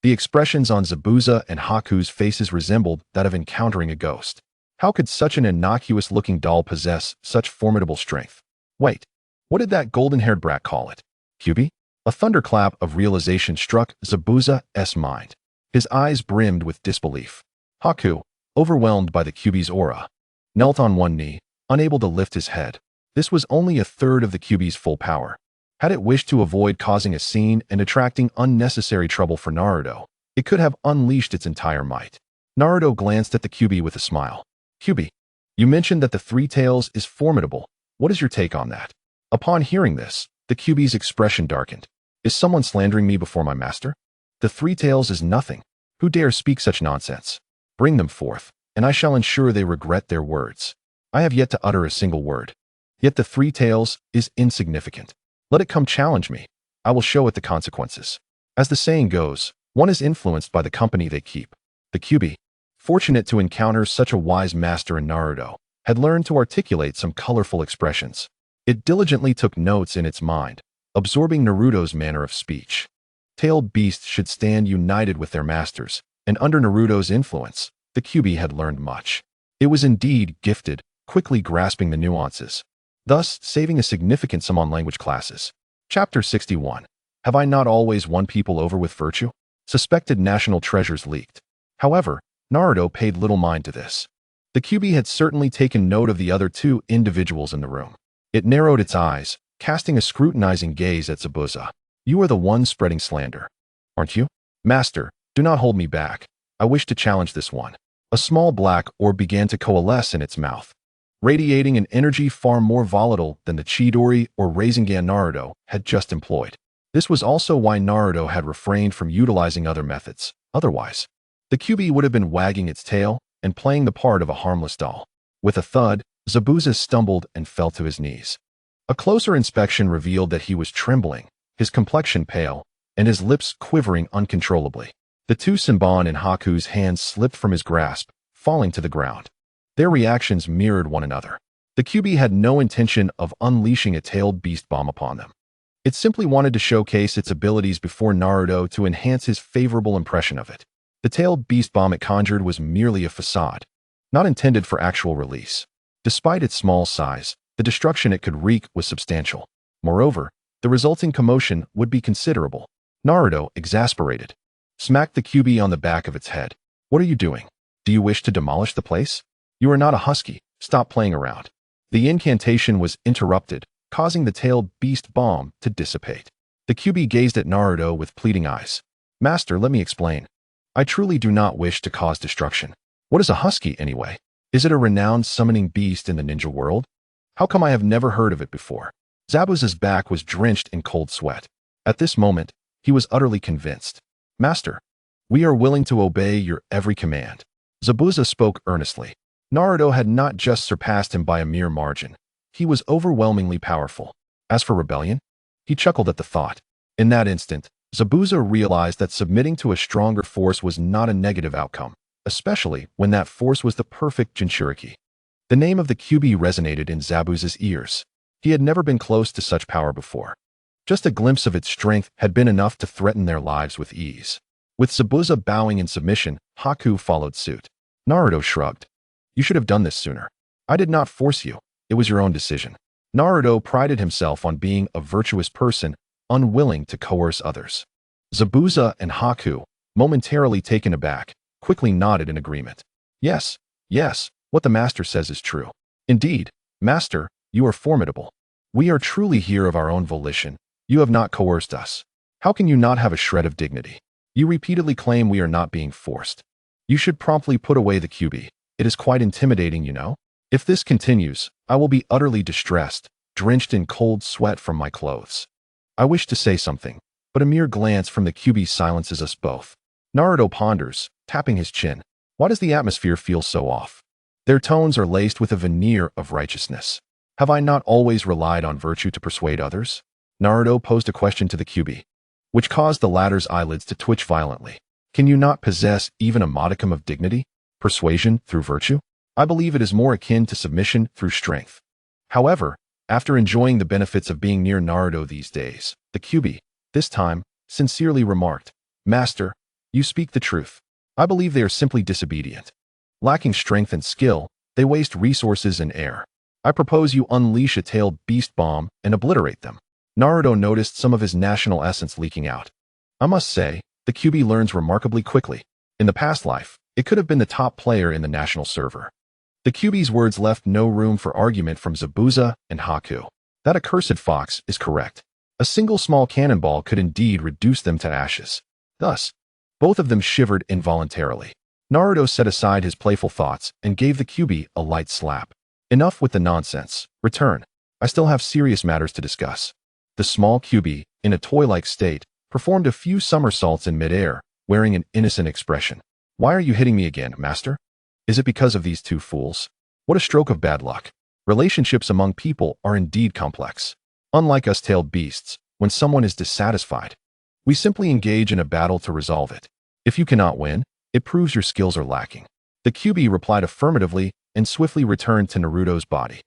The expressions on Zabuza and Haku's faces resembled that of encountering a ghost. How could such an innocuous-looking doll possess such formidable strength? Wait, what did that golden-haired brat call it? Kyuubi? A thunderclap of realization struck Zabuza's mind. His eyes brimmed with disbelief. Haku, overwhelmed by the Kyuubi's aura, knelt on one knee, unable to lift his head. This was only a third of the Kyuubi's full power. Had it wished to avoid causing a scene and attracting unnecessary trouble for Naruto, it could have unleashed its entire might. Naruto glanced at the Kyuubi with a smile. Kyuubi, you mentioned that the Three Tails is formidable. What is your take on that? Upon hearing this, the Kyuubi's expression darkened. Is someone slandering me before my master? The Three Tails is nothing. Who dares speak such nonsense? Bring them forth, and I shall ensure they regret their words. I have yet to utter a single word. Yet the Three Tails is insignificant. Let it come challenge me. I will show it the consequences. As the saying goes, one is influenced by the company they keep. The Kyuubi, fortunate to encounter such a wise master in Naruto, had learned to articulate some colorful expressions. It diligently took notes in its mind, absorbing Naruto's manner of speech. Tailed beasts should stand united with their masters, and under Naruto's influence, the Kyuubi had learned much. It was indeed gifted, quickly grasping the nuances, thus saving a significant sum on language classes. Chapter 61. Have I not always won people over with virtue? Suspected national treasures leaked. However, Naruto paid little mind to this. The Kyuubi had certainly taken note of the other two individuals in the room. It narrowed its eyes, casting a scrutinizing gaze at Zabuza. You are the one spreading slander, aren't you? Master, do not hold me back. I wish to challenge this one. A small black orb began to coalesce in its mouth, radiating an energy far more volatile than the Chidori or Rasengan Naruto had just employed. This was also why Naruto had refrained from utilizing other methods. Otherwise, the Kyuubi would have been wagging its tail and playing the part of a harmless doll. With a thud, Zabuza stumbled and fell to his knees. A closer inspection revealed that he was trembling, his complexion pale, and his lips quivering uncontrollably. The two Senbon and Haku's hands slipped from his grasp, falling to the ground. Their reactions mirrored one another. The Kyuubi had no intention of unleashing a tailed beast bomb upon them. It simply wanted to showcase its abilities before Naruto to enhance his favorable impression of it. The tailed beast bomb it conjured was merely a facade, not intended for actual release. Despite its small size, the destruction it could wreak was substantial. Moreover, the resulting commotion would be considerable. Naruto, exasperated, smacked the Kyuubi on the back of its head. What are you doing? Do you wish to demolish the place? You are not a husky. Stop playing around. The incantation was interrupted, causing the tailed beast bomb to dissipate. The Kyuubi gazed at Naruto with pleading eyes. Master, let me explain. I truly do not wish to cause destruction. What is a husky, anyway? Is it a renowned summoning beast in the ninja world? How come I have never heard of it before? Zabuza's back was drenched in cold sweat. At this moment, he was utterly convinced. Master, we are willing to obey your every command. Zabuza spoke earnestly. Naruto had not just surpassed him by a mere margin. He was overwhelmingly powerful. As for rebellion, he chuckled at the thought. In that instant, Zabuza realized that submitting to a stronger force was not a negative outcome, especially when that force was the perfect Jinchuriki. The name of the Kyuubi resonated in Zabuza's ears. He had never been close to such power before. Just a glimpse of its strength had been enough to threaten their lives with ease. With Zabuza bowing in submission, Haku followed suit. Naruto shrugged. You should have done this sooner. I did not force you. It was your own decision. Naruto prided himself on being a virtuous person, unwilling to coerce others. Zabuza and Haku, momentarily taken aback, quickly nodded in agreement. Yes, what the master says is true. Indeed, master, you are formidable. We are truly here of our own volition. You have not coerced us. How can you not have a shred of dignity? You repeatedly claim we are not being forced. You should promptly put away the Kyuubi. It is quite intimidating, you know? If this continues, I will be utterly distressed, drenched in cold sweat from my clothes. I wish to say something, but a mere glance from the Kyuubi silences us both. Naruto ponders, tapping his chin. Why does the atmosphere feel so off? Their tones are laced with a veneer of righteousness. Have I not always relied on virtue to persuade others? Naruto posed a question to the Kyuubi, which caused the latter's eyelids to twitch violently. Can you not possess even a modicum of dignity? Persuasion through virtue? I believe it is more akin to submission through strength. However, after enjoying the benefits of being near Naruto these days, the Kyuubi, this time, sincerely remarked, Master, you speak the truth. I believe they are simply disobedient. Lacking strength and skill, they waste resources and air. I propose you unleash a tailed beast bomb and obliterate them. Naruto noticed some of his national essence leaking out. I must say, the Kyuubi learns remarkably quickly. In the past life, it could have been the top player in the national server. The Kyuubi's words left no room for argument from Zabuza and Haku. That accursed fox is correct. A single small cannonball could indeed reduce them to ashes. Thus, both of them shivered involuntarily. Naruto set aside his playful thoughts and gave the Kyuubi a light slap. Enough with the nonsense. Return. I still have serious matters to discuss. The small Kyuubi, in a toy-like state, performed a few somersaults in midair, wearing an innocent expression. Why are you hitting me again, master? Is it because of these two fools? What a stroke of bad luck. Relationships among people are indeed complex. Unlike us tailed beasts, when someone is dissatisfied, we simply engage in a battle to resolve it. If you cannot win, it proves your skills are lacking. The Kyuubi replied affirmatively and swiftly returned to Naruto's body.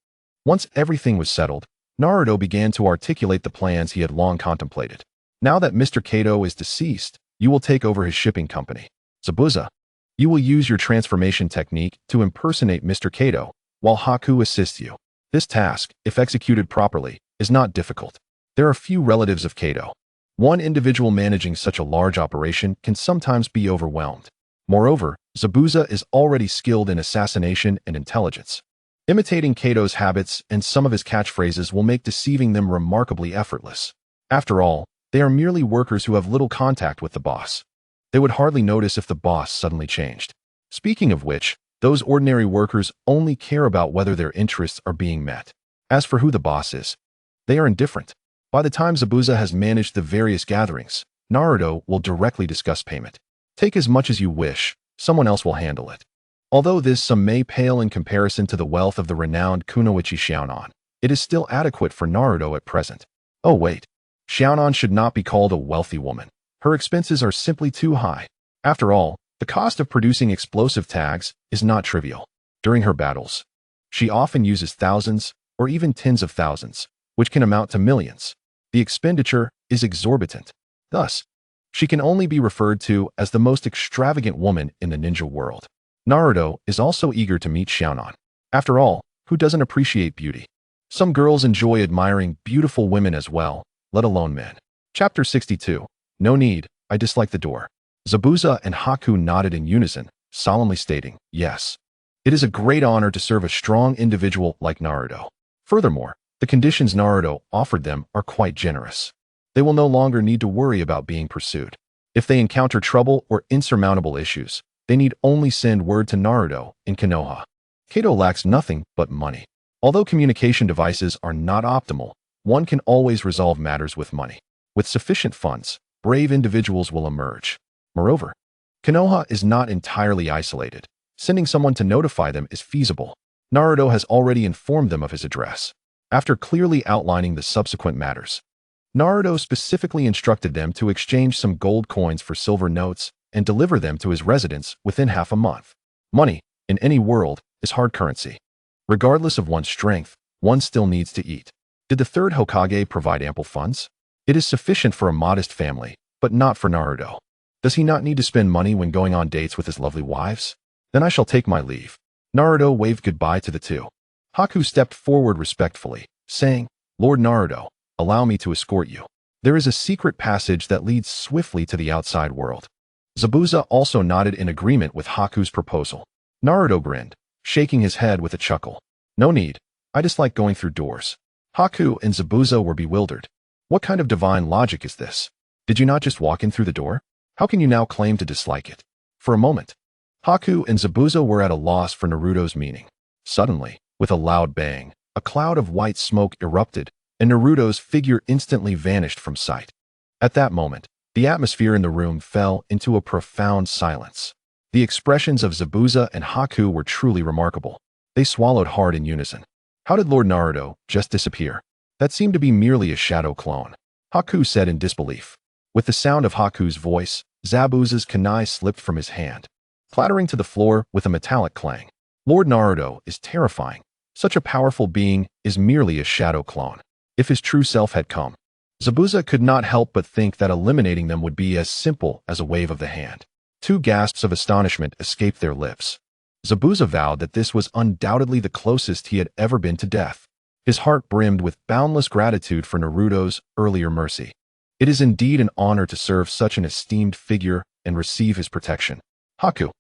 Once everything was settled, Naruto began to articulate the plans he had long contemplated. Now that Mr. Kato is deceased, you will take over his shipping company. Zabuza, you will use your transformation technique to impersonate Mr. Kato, while Haku assists you. This task, if executed properly, is not difficult. There are few relatives of Kato. One individual managing such a large operation can sometimes be overwhelmed. Moreover, Zabuza is already skilled in assassination and intelligence. Imitating Kato's habits and some of his catchphrases will make deceiving them remarkably effortless. After all, they are merely workers who have little contact with the boss. They would hardly notice if the boss suddenly changed. Speaking of which, those ordinary workers only care about whether their interests are being met. As for who the boss is, they are indifferent. By the time Zabuza has managed the various gatherings, Naruto will directly discuss payment. Take as much as you wish, someone else will handle it. Although this sum may pale in comparison to the wealth of the renowned Kunoichi Xiaonan, it is still adequate for Naruto at present. Oh wait, Xiaonan should not be called a wealthy woman. Her expenses are simply too high. After all, the cost of producing explosive tags is not trivial. During her battles, she often uses thousands or even tens of thousands, which can amount to millions. The expenditure is exorbitant. Thus, she can only be referred to as the most extravagant woman in the ninja world. Naruto is also eager to meet Xiaonan. After all, who doesn't appreciate beauty? Some girls enjoy admiring beautiful women as well, let alone men. Chapter 62. No need, I dislike the door. Zabuza and Haku nodded in unison, solemnly stating, yes. It is a great honor to serve a strong individual like Naruto. Furthermore, the conditions Naruto offered them are quite generous. They will no longer need to worry about being pursued. If they encounter trouble or insurmountable issues, they need only send word to Naruto in Konoha. Kato lacks nothing but money. Although communication devices are not optimal, one can always resolve matters with money. With sufficient funds, brave individuals will emerge. Moreover, Konoha is not entirely isolated. Sending someone to notify them is feasible. Naruto has already informed them of his address. After clearly outlining the subsequent matters, Naruto specifically instructed them to exchange some gold coins for silver notes and deliver them to his residence within half a month. Money, in any world, is hard currency. Regardless of one's strength, one still needs to eat. Did the third Hokage provide ample funds? It is sufficient for a modest family, but not for Naruto. Does he not need to spend money when going on dates with his lovely wives? Then I shall take my leave. Naruto waved goodbye to the two. Haku stepped forward respectfully, saying, Lord Naruto, allow me to escort you. There is a secret passage that leads swiftly to the outside world. Zabuza also nodded in agreement with Haku's proposal. Naruto grinned, shaking his head with a chuckle. No need. I dislike going through doors. Haku and Zabuza were bewildered. What kind of divine logic is this? Did you not just walk in through the door? How can you now claim to dislike it? For a moment, Haku and Zabuza were at a loss for Naruto's meaning. Suddenly, with a loud bang, a cloud of white smoke erupted, and Naruto's figure instantly vanished from sight. At that moment, the atmosphere in the room fell into a profound silence. The expressions of Zabuza and Haku were truly remarkable. They swallowed hard in unison. How did Lord Naruto just disappear? That seemed to be merely a shadow clone. Haku said in disbelief. With the sound of Haku's voice, Zabuza's kunai slipped from his hand, clattering to the floor with a metallic clang. Lord Naruto is terrifying. Such a powerful being is merely a shadow clone. If his true self had come, Zabuza could not help but think that eliminating them would be as simple as a wave of the hand. Two gasps of astonishment escaped their lips. Zabuza vowed that this was undoubtedly the closest he had ever been to death. His heart brimmed with boundless gratitude for Naruto's earlier mercy. It is indeed an honor to serve such an esteemed figure and receive his protection. Haku,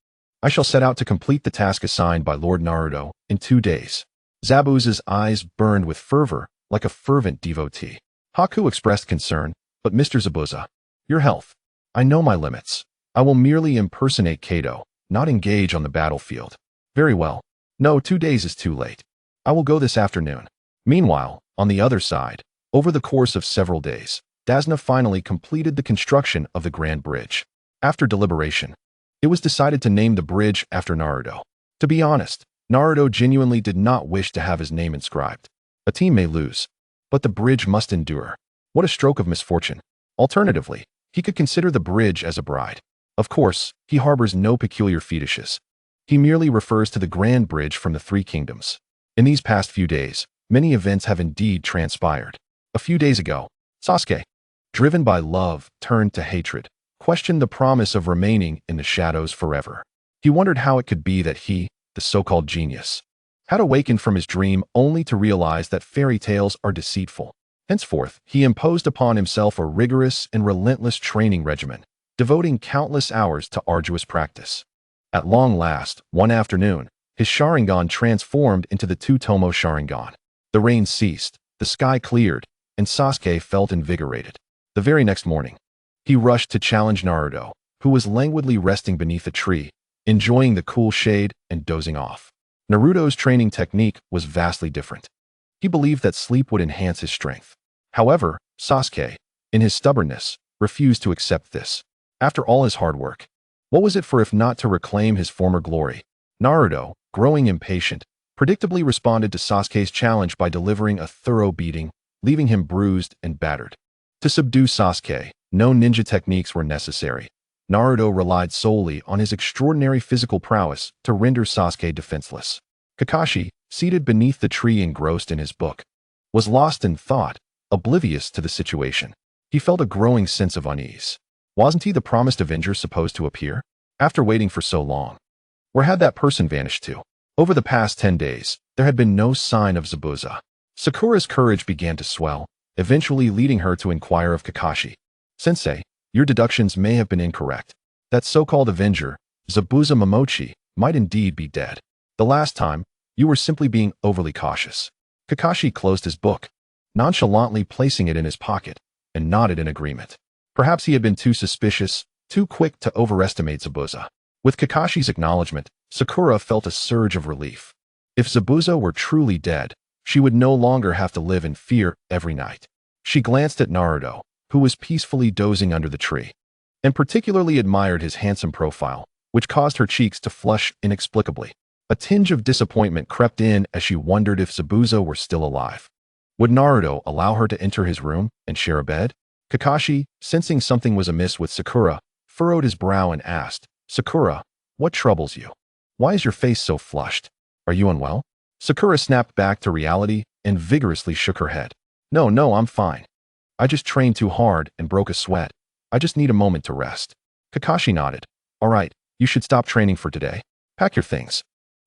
I shall set out to complete the task assigned by Lord Naruto in 2 days. Zabuza's eyes burned with fervor like a fervent devotee. Haku expressed concern, but Mr. Zabuza, your health. I know my limits. I will merely impersonate Kato, not engage on the battlefield. Very well. No, 2 days is too late. I will go this afternoon. Meanwhile, on the other side, over the course of several days, Dasna finally completed the construction of the Grand Bridge. After deliberation, it was decided to name the bridge after Naruto. To be honest, Naruto genuinely did not wish to have his name inscribed. A team may lose, but the bridge must endure. What a stroke of misfortune. Alternatively, he could consider the bridge as a bride. Of course, he harbors no peculiar fetishes. He merely refers to the Grand Bridge from the Three Kingdoms. In these past few days, many events have indeed transpired. A few days ago, Sasuke, driven by love, turned to hatred, questioned the promise of remaining in the shadows forever. He wondered how it could be that he, the so-called genius, had awakened from his dream only to realize that fairy tales are deceitful. Henceforth, he imposed upon himself a rigorous and relentless training regimen, devoting countless hours to arduous practice. At long last, one afternoon, his Sharingan transformed into the Two-Tomo Sharingan. The rain ceased, the sky cleared, and Sasuke felt invigorated. The very next morning, he rushed to challenge Naruto, who was languidly resting beneath a tree, enjoying the cool shade and dozing off. Naruto's training technique was vastly different. He believed that sleep would enhance his strength. However, Sasuke, in his stubbornness, refused to accept this. After all his hard work, what was it for if not to reclaim his former glory? Naruto, growing impatient, predictably responded to Sasuke's challenge by delivering a thorough beating, leaving him bruised and battered. To subdue Sasuke, no ninja techniques were necessary. Naruto relied solely on his extraordinary physical prowess to render Sasuke defenseless. Kakashi, seated beneath the tree engrossed in his book, was lost in thought, oblivious to the situation. He felt a growing sense of unease. Wasn't he the promised avenger supposed to appear? After waiting for so long, where had that person vanished to? Over the past 10 days, there had been no sign of Zabuza. Sakura's courage began to swell, eventually leading her to inquire of Kakashi. Sensei, your deductions may have been incorrect. That so-called avenger, Zabuza Momochi, might indeed be dead. The last time, you were simply being overly cautious. Kakashi closed his book, nonchalantly placing it in his pocket. and nodded in agreement. Perhaps he had been too suspicious, too quick to overestimate Zabuza. With Kakashi's acknowledgement, Sakura felt a surge of relief. If Zabuza were truly dead, she would no longer have to live in fear every night. She glanced at Naruto, who was peacefully dozing under the tree, and particularly admired his handsome profile, which caused her cheeks to flush inexplicably. A tinge of disappointment crept in as she wondered if Zabuza were still alive. Would Naruto allow her to enter his room and share a bed? Kakashi, sensing something was amiss with Sakura, furrowed his brow and asked, "Sakura, what troubles you? Why is your face so flushed? Are you unwell?" Sakura snapped back to reality and vigorously shook her head. No, I'm fine. I just trained too hard and broke a sweat. I just need a moment to rest." Kakashi nodded. "All right, you should stop training for today. Pack your things.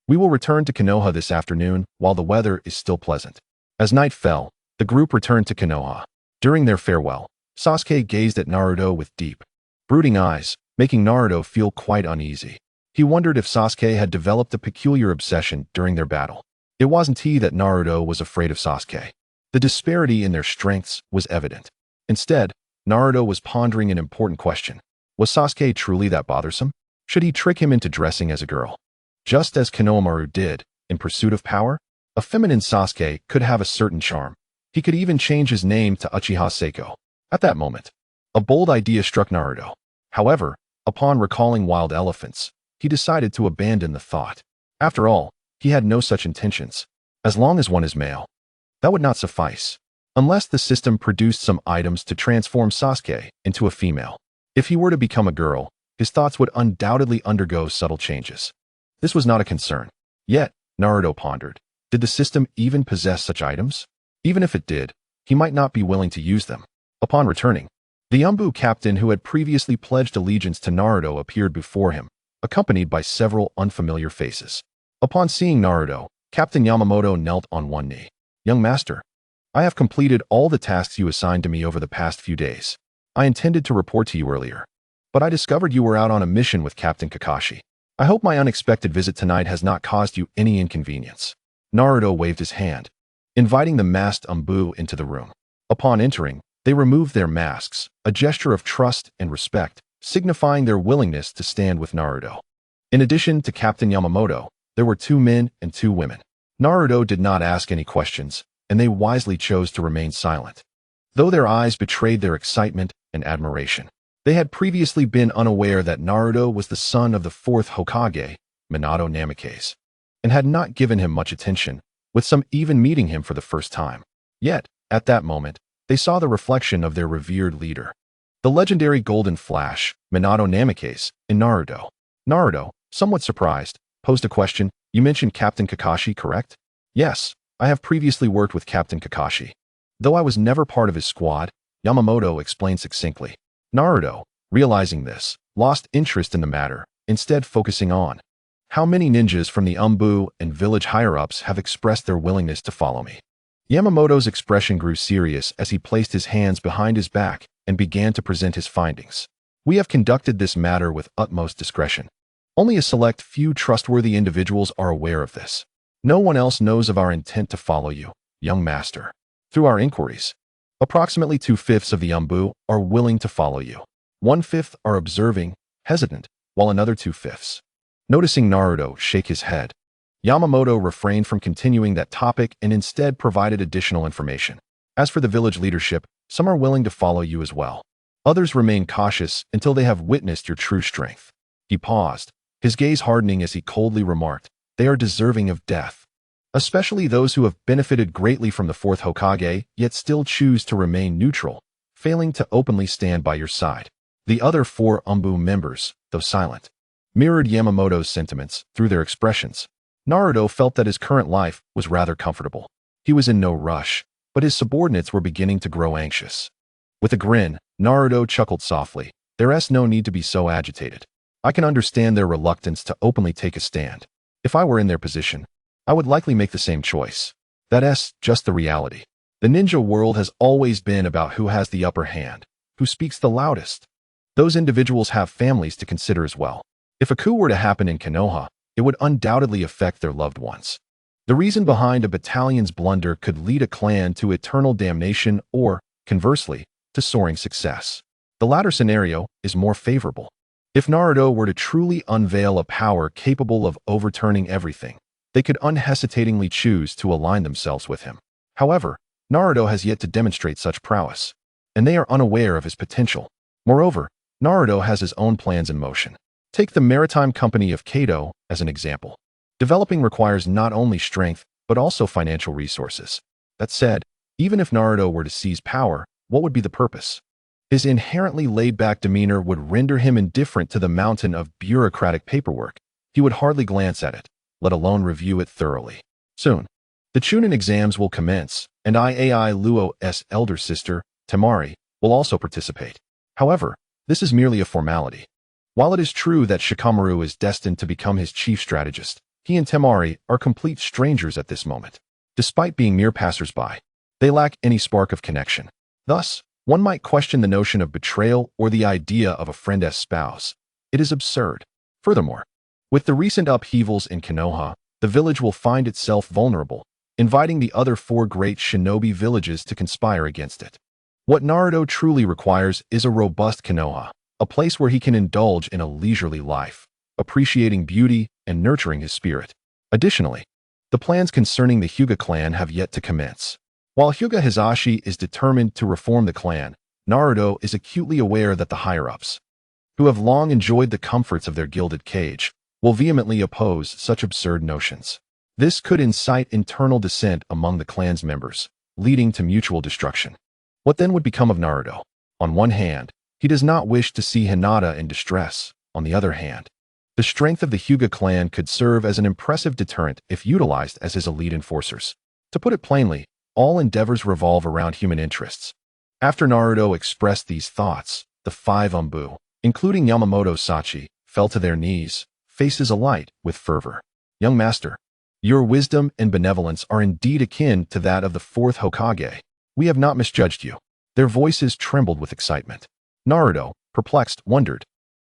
We will return to Konoha this afternoon while the weather is still pleasant." As night fell, the group returned to Konoha. During their farewell, Sasuke gazed at Naruto with deep, brooding eyes, making Naruto feel quite uneasy. He wondered if Sasuke had developed a peculiar obsession during their battle. It wasn't he that Naruto was afraid of Sasuke. The disparity in their strengths was evident. Instead, Naruto was pondering an important question. Was Sasuke truly that bothersome? Should he trick him into dressing as a girl? Just as Konohamaru did, in pursuit of power? A feminine Sasuke could have a certain charm. He could even change his name to Uchiha Seiko. At that moment, a bold idea struck Naruto. However, upon recalling wild elephants, he decided to abandon the thought. After all, he had no such intentions. As long as one is male, that would not suffice. Unless the system produced some items to transform Sasuke into a female. If he were to become a girl, his thoughts would undoubtedly undergo subtle changes. This was not a concern. Yet, Naruto pondered, did the system even possess such items? Even if it did, he might not be willing to use them. Upon returning, the Anbu captain who had previously pledged allegiance to Naruto appeared before him, accompanied by several unfamiliar faces. Upon seeing Naruto, Captain Yamamoto knelt on one knee. "Young master, I have completed all the tasks you assigned to me over the past few days. I intended to report to you earlier, but I discovered you were out on a mission with Captain Kakashi. I hope my unexpected visit tonight has not caused you any inconvenience." Naruto waved his hand, inviting the masked Anbu into the room. Upon entering, they removed their masks, a gesture of trust and respect, signifying their willingness to stand with Naruto. In addition to Captain Yamamoto, there were 2 men and 2 women. Naruto did not ask any questions, and they wisely chose to remain silent. Though their eyes betrayed their excitement and admiration, they had previously been unaware that Naruto was the son of the 4th Hokage, Minato Namikaze, and had not given him much attention, with some even meeting him for the first time. Yet, at that moment, they saw the reflection of their revered leader, the legendary Golden Flash, Minato Namikaze, in Naruto. Naruto, somewhat surprised, posed a question. "You mentioned Captain Kakashi, correct?" "Yes, I have previously worked with Captain Kakashi. Though I was never part of his squad," Yamamoto explained succinctly. Naruto, realizing this, lost interest in the matter, instead focusing on, "How many ninjas from the Anbu and village higher-ups have expressed their willingness to follow me?" Yamamoto's expression grew serious as he placed his hands behind his back and began to present his findings. "We have conducted this matter with utmost discretion. Only a select few trustworthy individuals are aware of this. No one else knows of our intent to follow you, young master. Through our inquiries, approximately 2/5 of the Anbu are willing to follow you. 1/5 are observing, hesitant, while another 2/5. Noticing Naruto shake his head, Yamamoto refrained from continuing that topic and instead provided additional information. "As for the village leadership, some are willing to follow you as well. Others remain cautious until they have witnessed your true strength." He paused, his gaze hardening as he coldly remarked, "They are deserving of death. Especially those who have benefited greatly from the 4th Hokage, yet still choose to remain neutral, failing to openly stand by your side." The other 4 Anbu members, though silent, mirrored Yamamoto's sentiments through their expressions. Naruto felt that his current life was rather comfortable. He was in no rush, but his subordinates were beginning to grow anxious. With a grin, Naruto chuckled softly. "There's no need to be so agitated. I can understand their reluctance to openly take a stand. If I were in their position, I would likely make the same choice. That's just the reality. The ninja world has always been about who has the upper hand, who speaks the loudest. Those individuals have families to consider as well. If a coup were to happen in Konoha, it would undoubtedly affect their loved ones. The reason behind a battalion's blunder could lead a clan to eternal damnation or, conversely, to soaring success. The latter scenario is more favorable. If Naruto were to truly unveil a power capable of overturning everything, they could unhesitatingly choose to align themselves with him. However, Naruto has yet to demonstrate such prowess, and they are unaware of his potential. Moreover, Naruto has his own plans in motion. Take the maritime company of Kato as an example. Developing requires not only strength, but also financial resources. That said, even if Naruto were to seize power, what would be the purpose? His inherently laid-back demeanor would render him indifferent to the mountain of bureaucratic paperwork. He would hardly glance at it, let alone review it thoroughly. Soon, the Chunin exams will commence, and Iai Luo's elder sister, Temari, will also participate. However, this is merely a formality. While it is true that Shikamaru is destined to become his chief strategist, he and Temari are complete strangers at this moment. Despite being mere passers-by, they lack any spark of connection. Thus, one might question the notion of betrayal or the idea of a friend's spouse. It is absurd. Furthermore, with the recent upheavals in Konoha, the village will find itself vulnerable, inviting the other 4 great shinobi villages to conspire against it. What Naruto truly requires is a robust Konoha, a place where he can indulge in a leisurely life, appreciating beauty and nurturing his spirit. Additionally, the plans concerning the Hyuga clan have yet to commence. While Hyuga Hisashi is determined to reform the clan, Naruto is acutely aware that the higher-ups, who have long enjoyed the comforts of their gilded cage, will vehemently oppose such absurd notions. This could incite internal dissent among the clan's members, leading to mutual destruction. What then would become of Naruto? On one hand, he does not wish to see Hinata in distress. On the other hand, the strength of the Hyuga clan could serve as an impressive deterrent if utilized as his elite enforcers. To put it plainly, all endeavors revolve around human interests. After Naruto expressed these thoughts, the 5 Anbu, including Yamamoto Sachi, fell to their knees, faces alight with fervor. Young master, your wisdom and benevolence are indeed akin to that of the 4th Hokage. We have not misjudged you. Their voices trembled with excitement. Naruto, perplexed, wondered,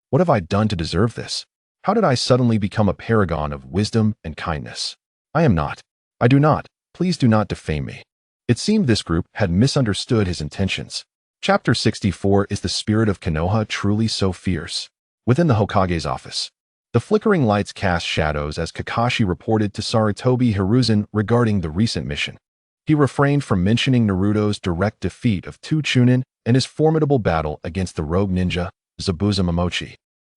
what have I done to deserve this? How did I suddenly become a paragon of wisdom and kindness? I am not. I do not. Please do not defame me. It seemed this group had misunderstood his intentions. Chapter 64 Is the spirit of Konoha truly so fierce? Within the Hokage's office, the flickering lights cast shadows as Kakashi reported to Sarutobi Hiruzen regarding the recent mission. He refrained from mentioning Naruto's direct defeat of 2 Chunin and his formidable battle against the rogue ninja, Zabuza Momochi,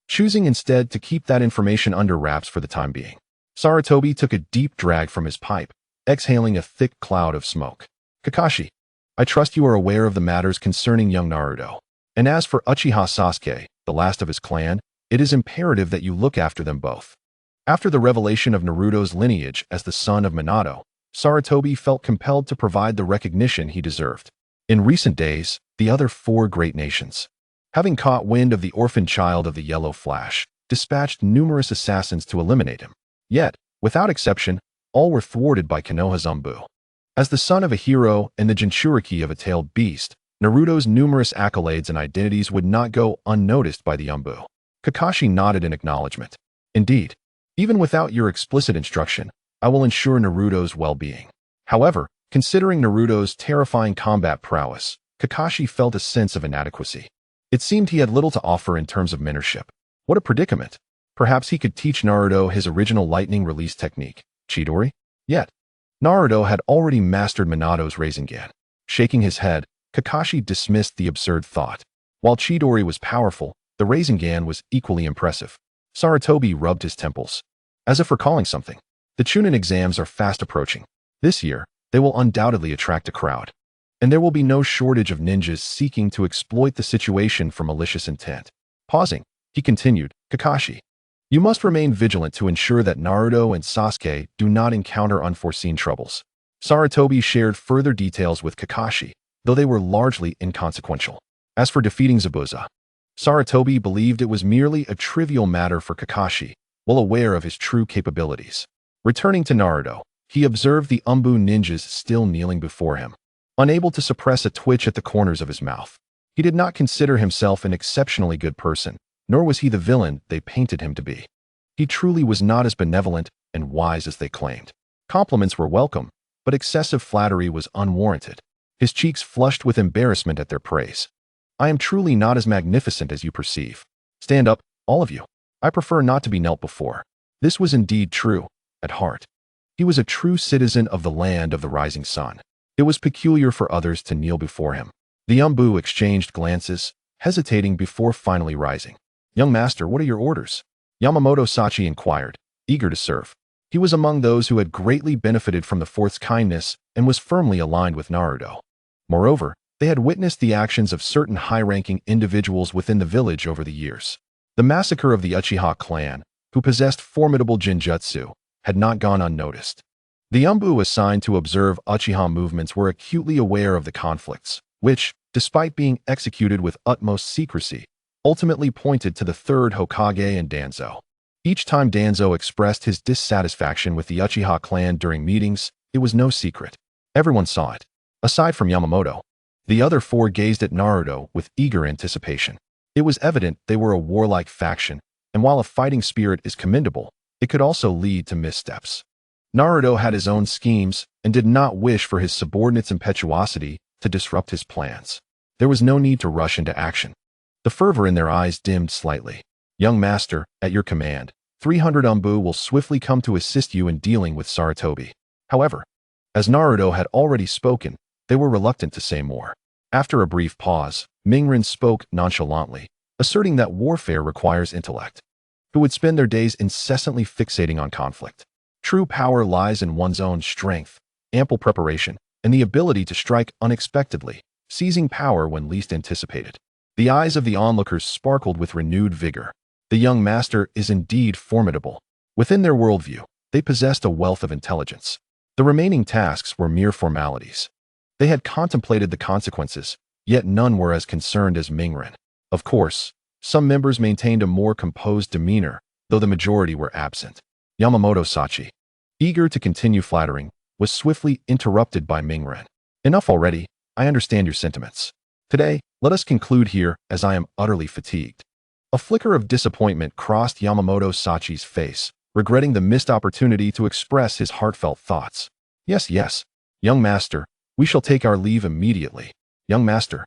choosing instead to keep that information under wraps for the time being. Sarutobi took a deep drag from his pipe, exhaling a thick cloud of smoke. Kakashi, I trust you are aware of the matters concerning young Naruto. And as for Uchiha Sasuke, the last of his clan, it is imperative that you look after them both. After the revelation of Naruto's lineage as the son of Minato, Sarutobi felt compelled to provide the recognition he deserved. In recent days, the other 4 great nations, having caught wind of the orphan child of the Yellow Flash, dispatched numerous assassins to eliminate him. Yet, without exception, all were thwarted by Konoha's Anbu. As the son of a hero and the Jinchuriki of a tailed beast, Naruto's numerous accolades and identities would not go unnoticed by the Anbu. Kakashi nodded in acknowledgement. Indeed, even without your explicit instruction, I will ensure Naruto's well-being. However, considering Naruto's terrifying combat prowess, Kakashi felt a sense of inadequacy. It seemed he had little to offer in terms of mentorship. What a predicament! Perhaps he could teach Naruto his original lightning release technique, Chidori? Yet, Naruto had already mastered Minato's Rinnegan. Shaking his head, Kakashi dismissed the absurd thought. While Chidori was powerful, the Rinnegan was equally impressive. Sarutobi rubbed his temples, as if recalling something. The Chunin exams are fast approaching. This year, they will undoubtedly attract a crowd. And there will be no shortage of ninjas seeking to exploit the situation for malicious intent. Pausing, he continued, Kakashi, you must remain vigilant to ensure that Naruto and Sasuke do not encounter unforeseen troubles. Sarutobi shared further details with Kakashi, though they were largely inconsequential. As for defeating Zabuza, Sarutobi believed it was merely a trivial matter for Kakashi, well aware of his true capabilities. Returning to Naruto, he observed the Anbu ninjas still kneeling before him, unable to suppress a twitch at the corners of his mouth. He did not consider himself an exceptionally good person, nor was he the villain they painted him to be. He truly was not as benevolent and wise as they claimed. Compliments were welcome, but excessive flattery was unwarranted. His cheeks flushed with embarrassment at their praise. I am truly not as magnificent as you perceive. Stand up, all of you. I prefer not to be knelt before. This was indeed true, at heart. He was a true citizen of the land of the rising sun. It was peculiar for others to kneel before him. The Anbu exchanged glances, hesitating before finally rising. Young master, what are your orders? Yamamoto Sachi inquired, eager to serve. He was among those who had greatly benefited from the fourth's kindness and was firmly aligned with Naruto. Moreover, they had witnessed the actions of certain high-ranking individuals within the village over the years. The massacre of the Uchiha clan, who possessed formidable genjutsu, had not gone unnoticed. The Anbu assigned to observe Uchiha movements were acutely aware of the conflicts, which, despite being executed with utmost secrecy, ultimately pointed to the third Hokage and Danzo. Each time Danzo expressed his dissatisfaction with the Uchiha clan during meetings, it was no secret. Everyone saw it. Aside from Yamamoto, the other four gazed at Naruto with eager anticipation. It was evident they were a warlike faction, and while a fighting spirit is commendable, it could also lead to missteps. Naruto had his own schemes and did not wish for his subordinates' impetuosity to disrupt his plans. There was no need to rush into action. The fervor in their eyes dimmed slightly. Young master, at your command, 300 Anbu will swiftly come to assist you in dealing with Sarutobi. However, as Naruto had already spoken, they were reluctant to say more. After a brief pause, Mingren spoke nonchalantly, asserting that warfare requires intellect. Who would spend their days incessantly fixating on conflict? True power lies in one's own strength, ample preparation, and the ability to strike unexpectedly, seizing power when least anticipated. The eyes of the onlookers sparkled with renewed vigor. The young master is indeed formidable. Within their worldview, they possessed a wealth of intelligence. The remaining tasks were mere formalities. They had contemplated the consequences, yet none were as concerned as Mingren. Of course, some members maintained a more composed demeanor, though the majority were absent. Yamamoto Sachi, eager to continue flattering, was swiftly interrupted by Mingren. Enough already, I understand your sentiments. Today, let us conclude here, as I am utterly fatigued. A flicker of disappointment crossed Yamamoto Sachi's face, regretting the missed opportunity to express his heartfelt thoughts. Yes, young master, we shall take our leave immediately. Young master,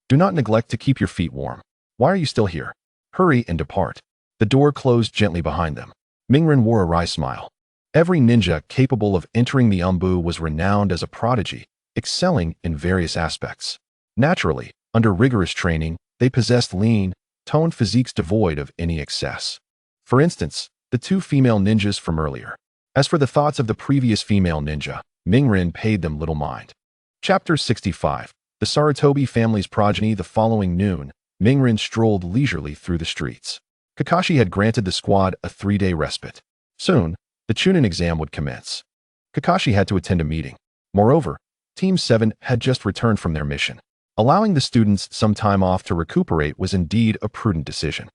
do not neglect to keep your feet warm. Why are you still here? Hurry and depart. The door closed gently behind them. Mingren wore a wry smile. Every ninja capable of entering the Anbu was renowned as a prodigy, excelling in various aspects. Naturally, under rigorous training, they possessed lean, toned physiques devoid of any excess. For instance, the two female ninjas from earlier. As for the thoughts of the previous female ninja, Mingren paid them little mind. Chapter 65. The Sarutobi family's progeny. The following noon, Mingren strolled leisurely through the streets. Kakashi had granted the squad a 3-day respite. Soon, the Chunin exam would commence. Kakashi had to attend a meeting. Moreover, Team 7 had just returned from their mission. Allowing the students some time off to recuperate was indeed a prudent decision.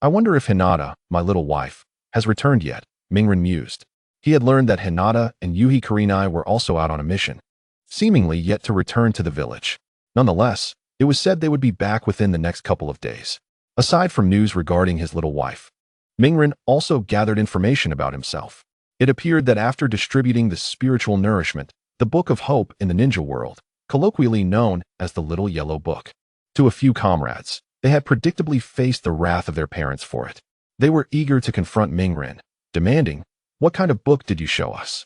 I wonder if Hinata, my little wife, has returned yet, Mingren mused. He had learned that Hinata and Yuhi Kurenai were also out on a mission, seemingly yet to return to the village. Nonetheless, it was said they would be back within the next couple of days. Aside from news regarding his little wife, Mingren also gathered information about himself. It appeared that after distributing the spiritual nourishment, the Book of Hope in the ninja world, colloquially known as the Little Yellow Book, to a few comrades, they had predictably faced the wrath of their parents for it. They were eager to confront Mingren, demanding, "What kind of book did you show us?"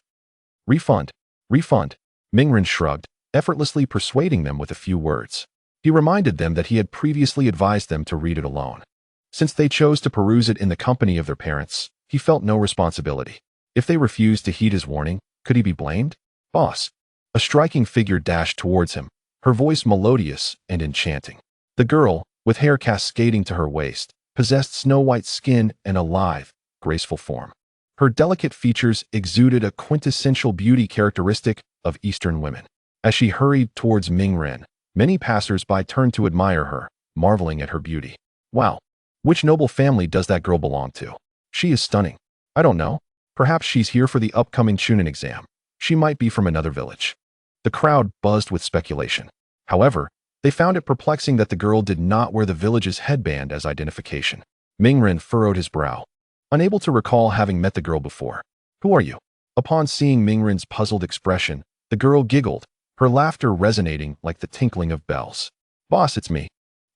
Refund. Mingren shrugged, effortlessly persuading them with a few words. He reminded them that he had previously advised them to read it alone. Since they chose to peruse it in the company of their parents, he felt no responsibility. If they refused to heed his warning, could he be blamed? Boss. A striking figure dashed towards him, her voice melodious and enchanting. The girl, with hair cascading to her waist, possessed snow-white skin and a lithe, graceful form. Her delicate features exuded a quintessential beauty characteristic of Eastern women. As she hurried towards Mingren, many passers-by turned to admire her, marveling at her beauty. Wow, which noble family does that girl belong to? She is stunning. I don't know. Perhaps she's here for the upcoming Chunin exam. She might be from another village. The crowd buzzed with speculation. However, they found it perplexing that the girl did not wear the village's headband as identification. Mingren furrowed his brow, unable to recall having met the girl before. Who are you? Upon seeing Mingren's puzzled expression, the girl giggled, her laughter resonating like the tinkling of bells. Boss, it's me.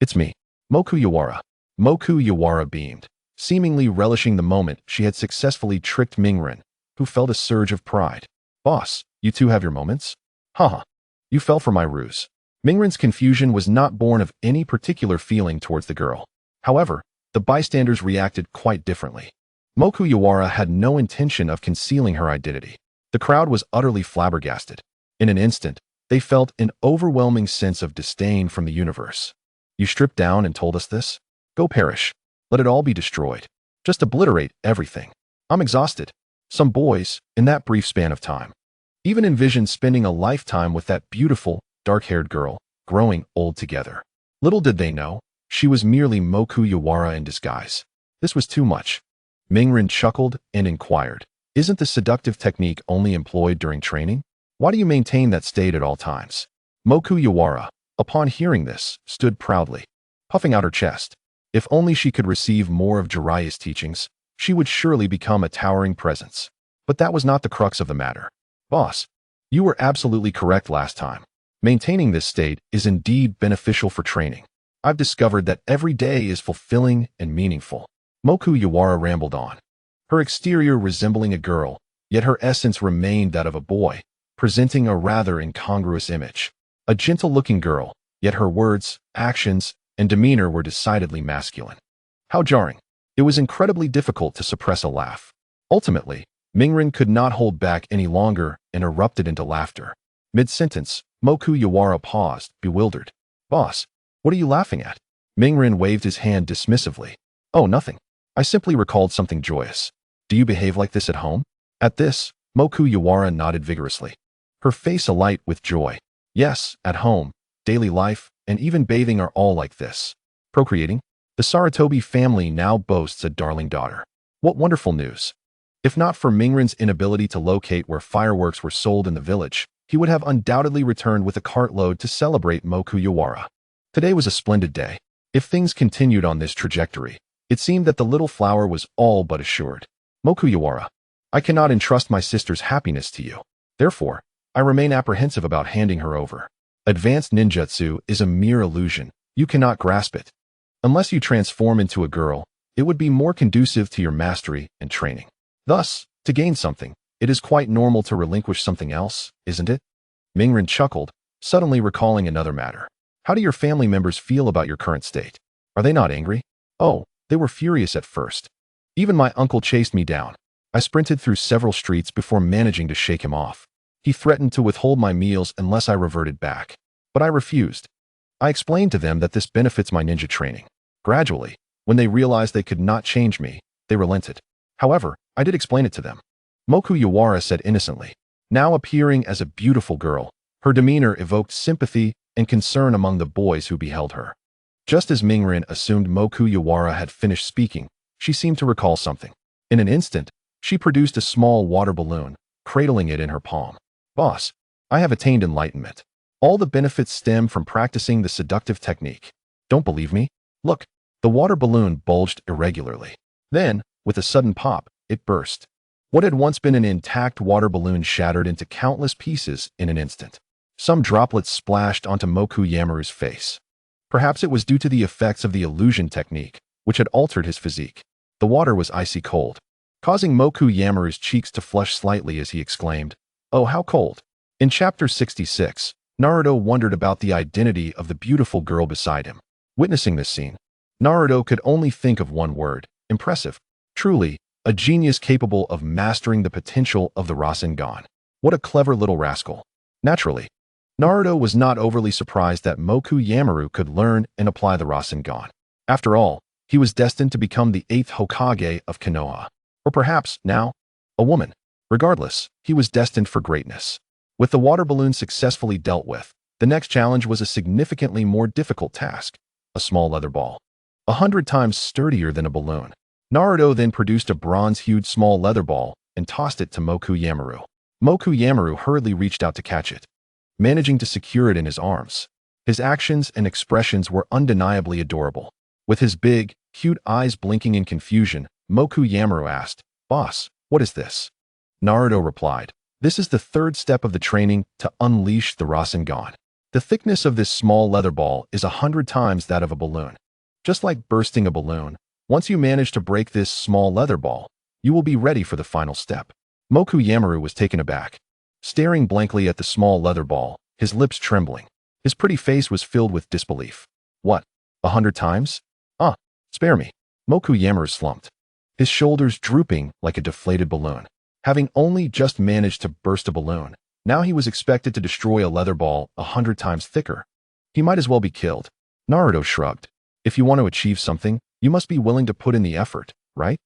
It's me, Moku Yawara. Moku Yawara beamed, seemingly relishing the moment she had successfully tricked Mingren, who felt a surge of pride. Boss, you two have your moments? Haha, you fell for my ruse. Mingren's confusion was not born of any particular feeling towards the girl. However, the bystanders reacted quite differently. Moku Yawara had no intention of concealing her identity. The crowd was utterly flabbergasted. In an instant, they felt an overwhelming sense of disdain from the universe. You stripped down and told us this? Go perish. Let it all be destroyed. Just obliterate everything. I'm exhausted. Some boys, in that brief span of time, even envisioned spending a lifetime with that beautiful, dark-haired girl, growing old together. Little did they know, she was merely Moku Yawara in disguise. This was too much. Mingren chuckled and inquired, isn't the seductive technique only employed during training? Why do you maintain that state at all times? Moku Yawara, upon hearing this, stood proudly, puffing out her chest. If only she could receive more of Jiraiya's teachings, she would surely become a towering presence. But that was not the crux of the matter. Boss, you were absolutely correct last time. Maintaining this state is indeed beneficial for training. I've discovered that every day is fulfilling and meaningful. Moku Yawara rambled on, her exterior resembling a girl, yet her essence remained that of a boy, presenting a rather incongruous image. A gentle-looking girl, yet her words, actions, and demeanor were decidedly masculine. How jarring. It was incredibly difficult to suppress a laugh. Ultimately, Mingren could not hold back any longer and erupted into laughter. Mid-sentence, Moku Yawara paused, bewildered. Boss, what are you laughing at? Mingren waved his hand dismissively. Oh, nothing. I simply recalled something joyous. Do you behave like this at home? At this, Moku Yawara nodded vigorously, her face alight with joy. Yes, at home, daily life, and even bathing are all like this. Procreating? The Sarutobi family now boasts a darling daughter. What wonderful news. If not for Mingren's inability to locate where fireworks were sold in the village, he would have undoubtedly returned with a cartload to celebrate Moku Yawara. Today was a splendid day. If things continued on this trajectory, it seemed that the little flower was all but assured. Moku Yawara, I cannot entrust my sister's happiness to you. Therefore, I remain apprehensive about handing her over. Advanced ninjutsu is a mere illusion. You cannot grasp it. Unless you transform into a girl, it would be more conducive to your mastery and training. Thus, to gain something, it is quite normal to relinquish something else, isn't it? Mingren chuckled, suddenly recalling another matter. How do your family members feel about your current state? Are they not angry? Oh, they were furious at first. Even my uncle chased me down. I sprinted through several streets before managing to shake him off. He threatened to withhold my meals unless I reverted back. But I refused. I explained to them that this benefits my ninja training. Gradually, when they realized they could not change me, they relented. However, I did explain it to them. Moku Yawara said innocently. Now appearing as a beautiful girl, her demeanor evoked sympathy and concern among the boys who beheld her. Just as Mingren assumed Moku Yawara had finished speaking, she seemed to recall something. In an instant, she produced a small water balloon, cradling it in her palm. Boss, I have attained enlightenment. All the benefits stem from practicing the seductive technique. Don't believe me? Look, the water balloon bulged irregularly. Then, with a sudden pop, it burst. What had once been an intact water balloon shattered into countless pieces in an instant. Some droplets splashed onto Moku Yamaru's face. Perhaps it was due to the effects of the illusion technique, which had altered his physique. The water was icy cold, causing Moku Yamaru's cheeks to flush slightly as he exclaimed, "Oh, how cold." In Chapter 66, Naruto wondered about the identity of the beautiful girl beside him. Witnessing this scene, Naruto could only think of one word: impressive. Truly, a genius capable of mastering the potential of the Rasengan. What a clever little rascal. Naturally, Naruto was not overly surprised that Moku Yamaru could learn and apply the Rasengan. After all, he was destined to become the 8th Hokage of Konoha. Or perhaps, now, a woman. Regardless, he was destined for greatness. With the water balloon successfully dealt with, the next challenge was a significantly more difficult task: a small leather ball. 100 times sturdier than a balloon. Naruto then produced a bronze-hued small leather ball and tossed it to Moku Yamaru. Moku Yamaru hurriedly reached out to catch it, managing to secure it in his arms. His actions and expressions were undeniably adorable. With his big, cute eyes blinking in confusion, Moku Yamaru asked, "Boss, what is this?" Naruto replied, "This is the third step of the training to unleash the Rasengan. The thickness of this small leather ball is 100 times that of a balloon. Just like bursting a balloon, once you manage to break this small leather ball, you will be ready for the final step. Moku Yamaru was taken aback, staring blankly at the small leather ball, his lips trembling. His pretty face was filled with disbelief. What? 100 times? Ah, spare me. Moku Yamaru slumped, his shoulders drooping like a deflated balloon. Having only just managed to burst a balloon, now he was expected to destroy a leather ball 100 times thicker. He might as well be killed. Naruto shrugged. If you want to achieve something, you must be willing to put in the effort, right?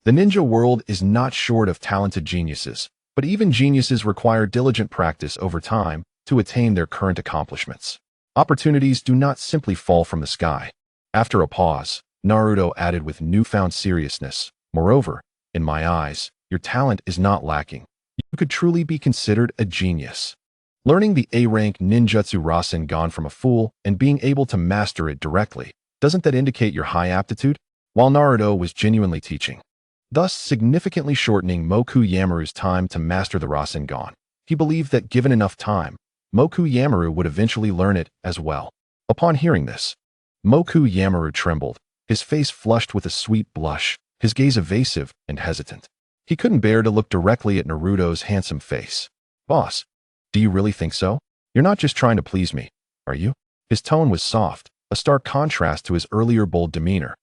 The ninja world is not short of talented geniuses, but even geniuses require diligent practice over time to attain their current accomplishments. Opportunities do not simply fall from the sky. After a pause, Naruto added with newfound seriousness, moreover, in my eyes, your talent is not lacking. You could truly be considered a genius. Learning the A-rank ninjutsu Rasengan from a fool and being able to master it directly, doesn't that indicate your high aptitude? While Naruto was genuinely teaching, thus significantly shortening Moku Yamaru's time to master the Rasengan, he believed that given enough time, Moku Yamaru would eventually learn it as well. Upon hearing this, Moku Yamaru trembled, his face flushed with a sweet blush, his gaze evasive and hesitant. He couldn't bear to look directly at Naruto's handsome face. Boss, do you really think so? You're not just trying to please me, are you? His tone was soft, a stark contrast to his earlier bold demeanor,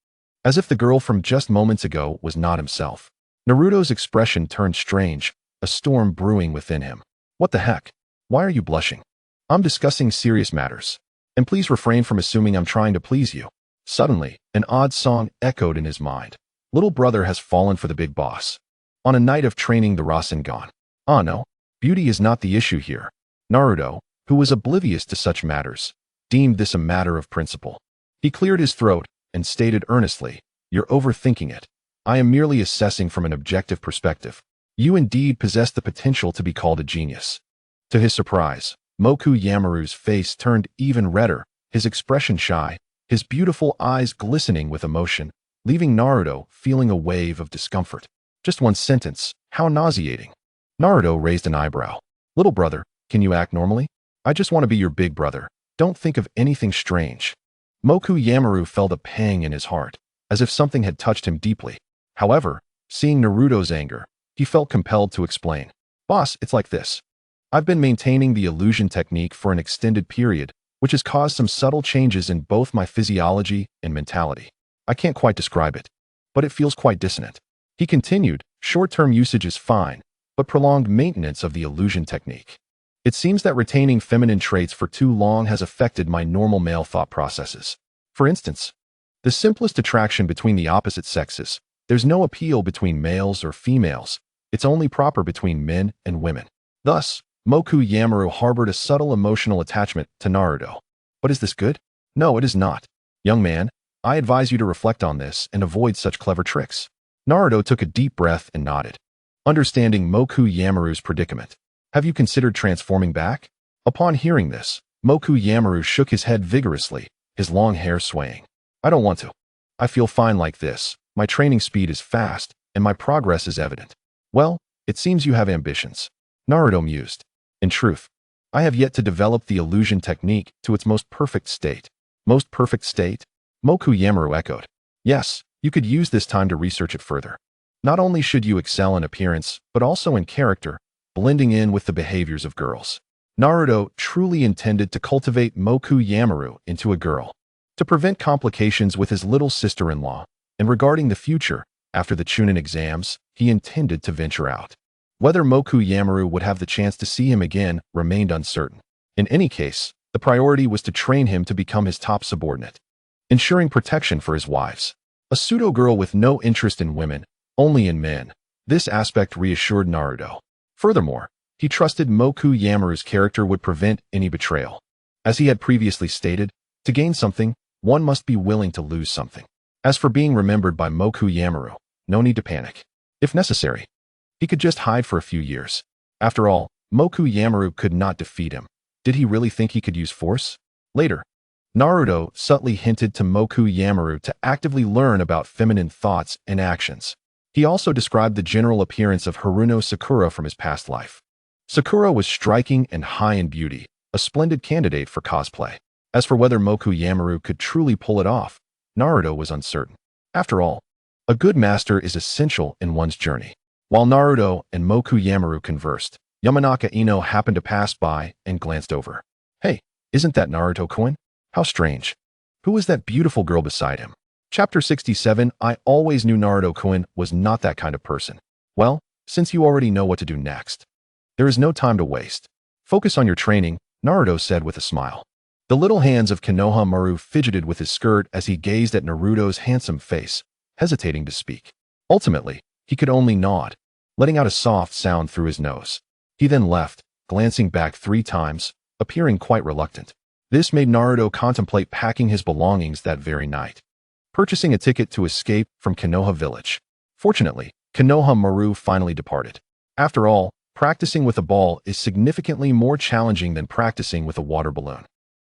as if the girl from just moments ago was not himself. Naruto's expression turned strange, a storm brewing within him. What the heck? Why are you blushing? I'm discussing serious matters. And please refrain from assuming I'm trying to please you. Suddenly, an odd song echoed in his mind. Little brother has fallen for the big boss. On a night of training the Rasengan. Ah no, beauty is not the issue here. Naruto, who was oblivious to such matters, deemed this a matter of principle. He cleared his throat and stated earnestly, you're overthinking it. I am merely assessing from an objective perspective. You indeed possess the potential to be called a genius. To his surprise, Moku Yamaru's face turned even redder, his expression shy, his beautiful eyes glistening with emotion, leaving Naruto feeling a wave of discomfort. Just one sentence, how nauseating. Naruto raised an eyebrow. Little brother, can you act normally? I just want to be your big brother. Don't think of anything strange. Moku Yamaru felt a pang in his heart, as if something had touched him deeply. However, seeing Naruto's anger, he felt compelled to explain. Boss, it's like this. I've been maintaining the illusion technique for an extended period, which has caused some subtle changes in both my physiology and mentality. I can't quite describe it, but it feels quite dissonant. He continued, short-term usage is fine, but prolonged maintenance of the illusion technique. It seems that retaining feminine traits for too long has affected my normal male thought processes. For instance, the simplest attraction between the opposite sexes. There's no appeal between males or females. It's only proper between men and women. Thus, Moku Yamaru harbored a subtle emotional attachment to Naruto. But is this good? No, it is not. Young man, I advise you to reflect on this and avoid such clever tricks. Naruto took a deep breath and nodded, understanding Moku Yamaru's predicament. Have you considered transforming back? Upon hearing this, Moku Yamaru shook his head vigorously, his long hair swaying. I don't want to. I feel fine like this. My training speed is fast, and my progress is evident. Well, it seems you have ambitions. Naruto mused. In truth, I have yet to develop the illusion technique to its most perfect state. Most perfect state? Moku Yamaru echoed. Yes, you could use this time to research it further. Not only should you excel in appearance, but also in character, blending in with the behaviors of girls. Naruto truly intended to cultivate Moku Yamaru into a girl. To prevent complications with his little sister-in-law, and regarding the future, after the Chunin exams, he intended to venture out. Whether Moku Yamaru would have the chance to see him again remained uncertain. In any case, the priority was to train him to become his top subordinate, ensuring protection for his wives. A pseudo-girl with no interest in women, only in men. This aspect reassured Naruto. Furthermore, he trusted Moku Yamaru's character would prevent any betrayal. As he had previously stated, to gain something, one must be willing to lose something. As for being remembered by Moku Yamaru, no need to panic. If necessary, he could just hide for a few years. After all, Moku Yamaru could not defeat him. Did he really think he could use force? Later, Naruto subtly hinted to Moku Yamaru to actively learn about feminine thoughts and actions. He also described the general appearance of Haruno Sakura from his past life. Sakura was striking and high in beauty, a splendid candidate for cosplay. As for whether Moku Yamaru could truly pull it off, Naruto was uncertain. After all, a good master is essential in one's journey. While Naruto and Moku Yamaru conversed, Yamanaka Ino happened to pass by and glanced over. Hey, isn't that Naruto-kun? How strange. Who is that beautiful girl beside him? Chapter 67. I always knew Naruto-kun was not that kind of person. Well, since you already know what to do next, there is no time to waste. Focus on your training, Naruto said with a smile. The little hands of Konoha Maru fidgeted with his skirt as he gazed at Naruto's handsome face, hesitating to speak. Ultimately, he could only nod, letting out a soft sound through his nose. He then left, glancing back 3 times, appearing quite reluctant. This made Naruto contemplate packing his belongings that very night, purchasing a ticket to escape from Konoha village. Fortunately, Konoha Maru finally departed. After all, practicing with a ball is significantly more challenging than practicing with a water balloon.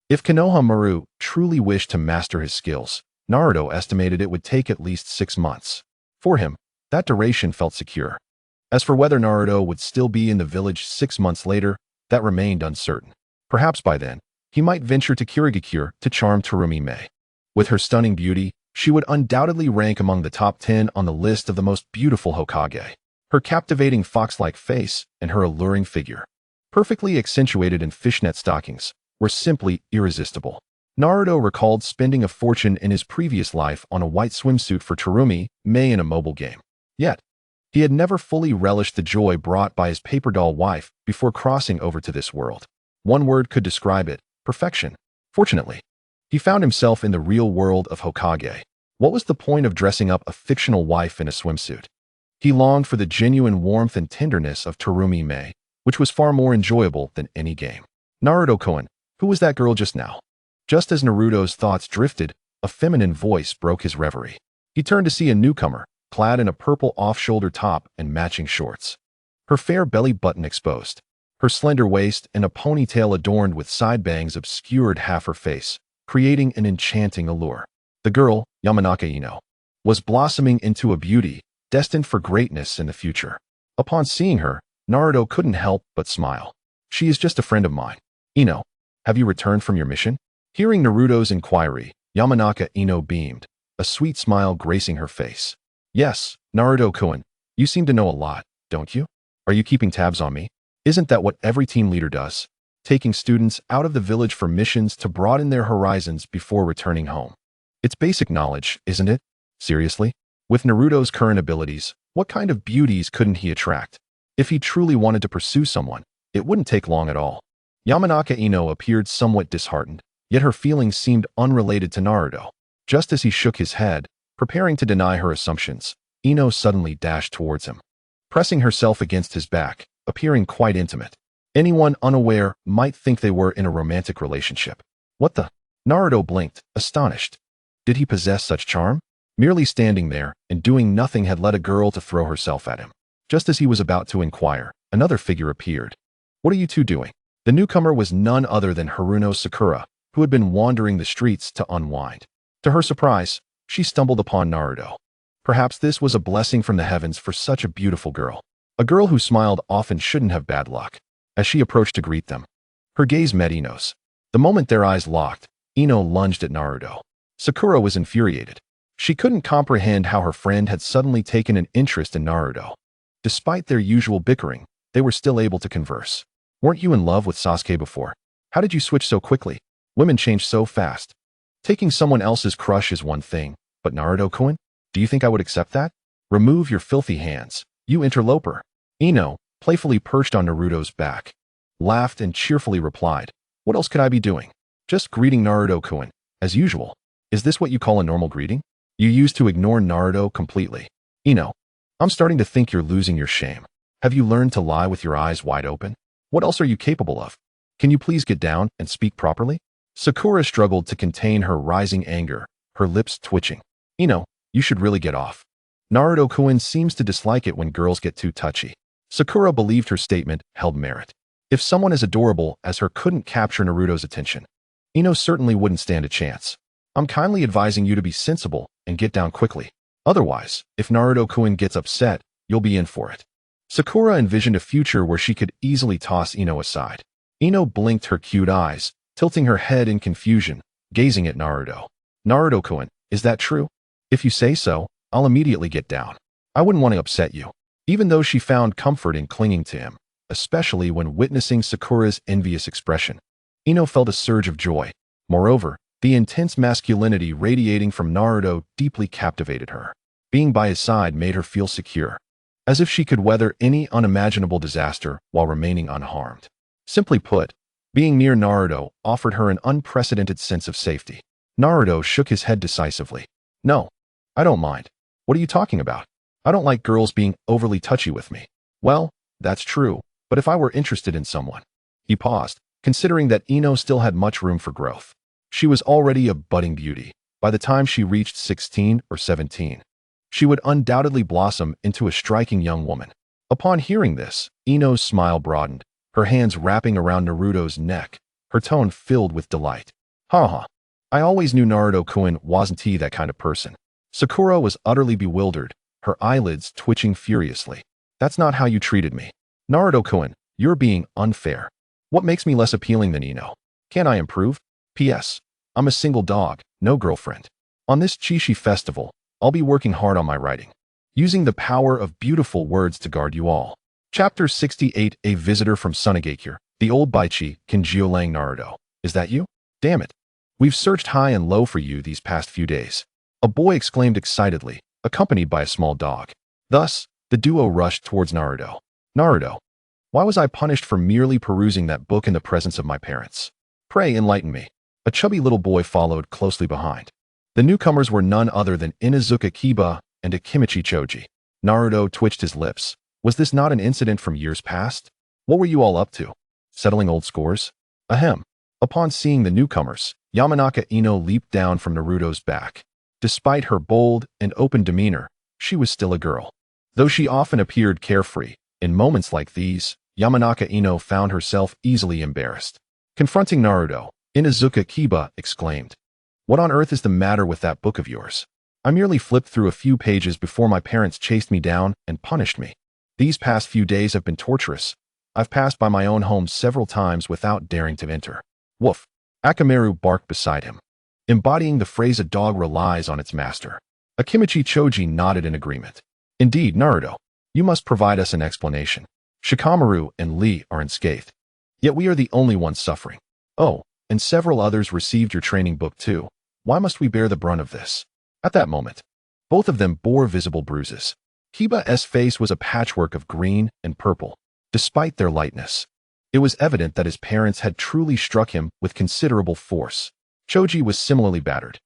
If Konoha Maru truly wished to master his skills, Naruto estimated it would take at least 6 months. For him, that duration felt secure. As for whether Naruto would still be in the village 6 months later, that remained uncertain. Perhaps by then, he might venture to Kirigakure to charm Tsurumi Mei. With her stunning beauty, she would undoubtedly rank among the top 10 on the list of the most beautiful Hokage. Her captivating fox-like face and her alluring figure, perfectly accentuated in fishnet stockings, were simply irresistible. Naruto recalled spending a fortune in his previous life on a white swimsuit for Tsurumi Mei in a mobile game. Yet, he had never fully relished the joy brought by his paper doll wife before crossing over to this world. One word could describe it: perfection. Fortunately, he found himself in the real world of Hokage. What was the point of dressing up a fictional wife in a swimsuit? He longed for the genuine warmth and tenderness of Tsurumi Mei, which was far more enjoyable than any game. Naruto-kun, who was that girl just now? Just as Naruto's thoughts drifted, a feminine voice broke his reverie. He turned to see a newcomer, clad in a purple off-shoulder top and matching shorts. Her fair belly button exposed. Her slender waist and a ponytail adorned with side bangs obscured half her face, creating an enchanting allure. The girl, Yamanaka Ino, was blossoming into a beauty destined for greatness in the future. Upon seeing her, Naruto couldn't help but smile. She is just a friend of mine. Ino, have you returned from your mission? Hearing Naruto's inquiry, Yamanaka Ino beamed, a sweet smile gracing her face. Yes, Naruto-kun, you seem to know a lot, don't you? Are you keeping tabs on me? Isn't that what every team leader does? Taking students out of the village for missions to broaden their horizons before returning home. It's basic knowledge, isn't it? Seriously? With Naruto's current abilities, what kind of beauties couldn't he attract? If he truly wanted to pursue someone, it wouldn't take long at all. Yamanaka Ino appeared somewhat disheartened, yet her feelings seemed unrelated to Naruto. Just as he shook his head, preparing to deny her assumptions, Ino suddenly dashed towards him, pressing herself against his back, appearing quite intimate. Anyone unaware might think they were in a romantic relationship. What the? Naruto blinked, astonished. Did he possess such charm? Merely standing there and doing nothing had led a girl to throw herself at him. Just as he was about to inquire, another figure appeared. What are you two doing? The newcomer was none other than Haruno Sakura, who had been wandering the streets to unwind. To her surprise, she stumbled upon Naruto. Perhaps this was a blessing from the heavens for such a beautiful girl. A girl who smiled often shouldn't have bad luck. As she approached to greet them, her gaze met Ino's. The moment their eyes locked, Ino lunged at Naruto. Sakura was infuriated. She couldn't comprehend how her friend had suddenly taken an interest in Naruto. Despite their usual bickering, they were still able to converse. Weren't you in love with Sasuke before? How did you switch so quickly? Women change so fast. Taking someone else's crush is one thing, but Naruto-kun? Do you think I would accept that? Remove your filthy hands, you interloper. Ino, playfully perched on Naruto's back, laughed and cheerfully replied, what else could I be doing? Just greeting Naruto-kun, as usual. Is this what you call a normal greeting? You used to ignore Naruto completely. Ino, I'm starting to think you're losing your shame. Have you learned to lie with your eyes wide open? What else are you capable of? Can you please get down and speak properly? Sakura struggled to contain her rising anger, her lips twitching. Ino, you should really get off. Naruto-kun seems to dislike it when girls get too touchy. Sakura believed her statement held merit. If someone as adorable as her couldn't capture Naruto's attention, Ino certainly wouldn't stand a chance. I'm kindly advising you to be sensible and get down quickly. Otherwise, if Naruto-kun gets upset, you'll be in for it. Sakura envisioned a future where she could easily toss Ino aside. Ino blinked her cute eyes, tilting her head in confusion, gazing at Naruto. Naruto-kun, is that true? If you say so, I'll immediately get down. I wouldn't want to upset you. Even though she found comfort in clinging to him, especially when witnessing Sakura's envious expression, Ino felt a surge of joy. Moreover, the intense masculinity radiating from Naruto deeply captivated her. Being by his side made her feel secure, as if she could weather any unimaginable disaster while remaining unharmed. Simply put, being near Naruto offered her an unprecedented sense of safety. Naruto shook his head decisively. No, I don't mind. What are you talking about? I don't like girls being overly touchy with me. Well, that's true, but if I were interested in someone. He paused, considering that Ino still had much room for growth. She was already a budding beauty. By the time she reached 16 or 17, she would undoubtedly blossom into a striking young woman. Upon hearing this, Ino's smile broadened, her hands wrapping around Naruto's neck, her tone filled with delight. Haha, I always knew Naruto-kun wasn't that kind of person. Sakura was utterly bewildered, her eyelids twitching furiously. That's not how you treated me. Naruto-kun, you're being unfair. What makes me less appealing than Ino? Can I improve? P.S. I'm a single dog, no girlfriend. On this Chishi festival, I'll be working hard on my writing, using the power of beautiful words to guard you all. Chapter 68. A visitor from Tsunade. The old Baichi, Kinjiolang Naruto. Is that you? Damn it. We've searched high and low for you these past few days. A boy exclaimed excitedly, accompanied by a small dog. Thus, the duo rushed towards Naruto. Naruto, why was I punished for merely perusing that book in the presence of my parents? Pray enlighten me. A chubby little boy followed closely behind. The newcomers were none other than Inuzuka Kiba and Akimichi Choji. Naruto twitched his lips. Was this not an incident from years past? What were you all up to? Settling old scores? Ahem. Upon seeing the newcomers, Yamanaka Ino leaped down from Naruto's back. Despite her bold and open demeanor, she was still a girl. Though she often appeared carefree, in moments like these, Yamanaka Ino found herself easily embarrassed. Confronting Naruto, Inuzuka Kiba exclaimed, "What on earth is the matter with that book of yours? I merely flipped through a few pages before my parents chased me down and punished me. These past few days have been torturous. I've passed by my own home several times without daring to enter." Woof. Akamaru barked beside him, embodying the phrase a dog relies on its master. Akimichi Choji nodded in agreement. Indeed, Naruto, you must provide us an explanation. Shikamaru and Lee are unscathed, yet we are the only ones suffering. Oh, and several others received your training book too. Why must we bear the brunt of this? At that moment, both of them bore visible bruises. Kiba's face was a patchwork of green and purple. Despite their lightness, it was evident that his parents had truly struck him with considerable force. Choji was similarly battered.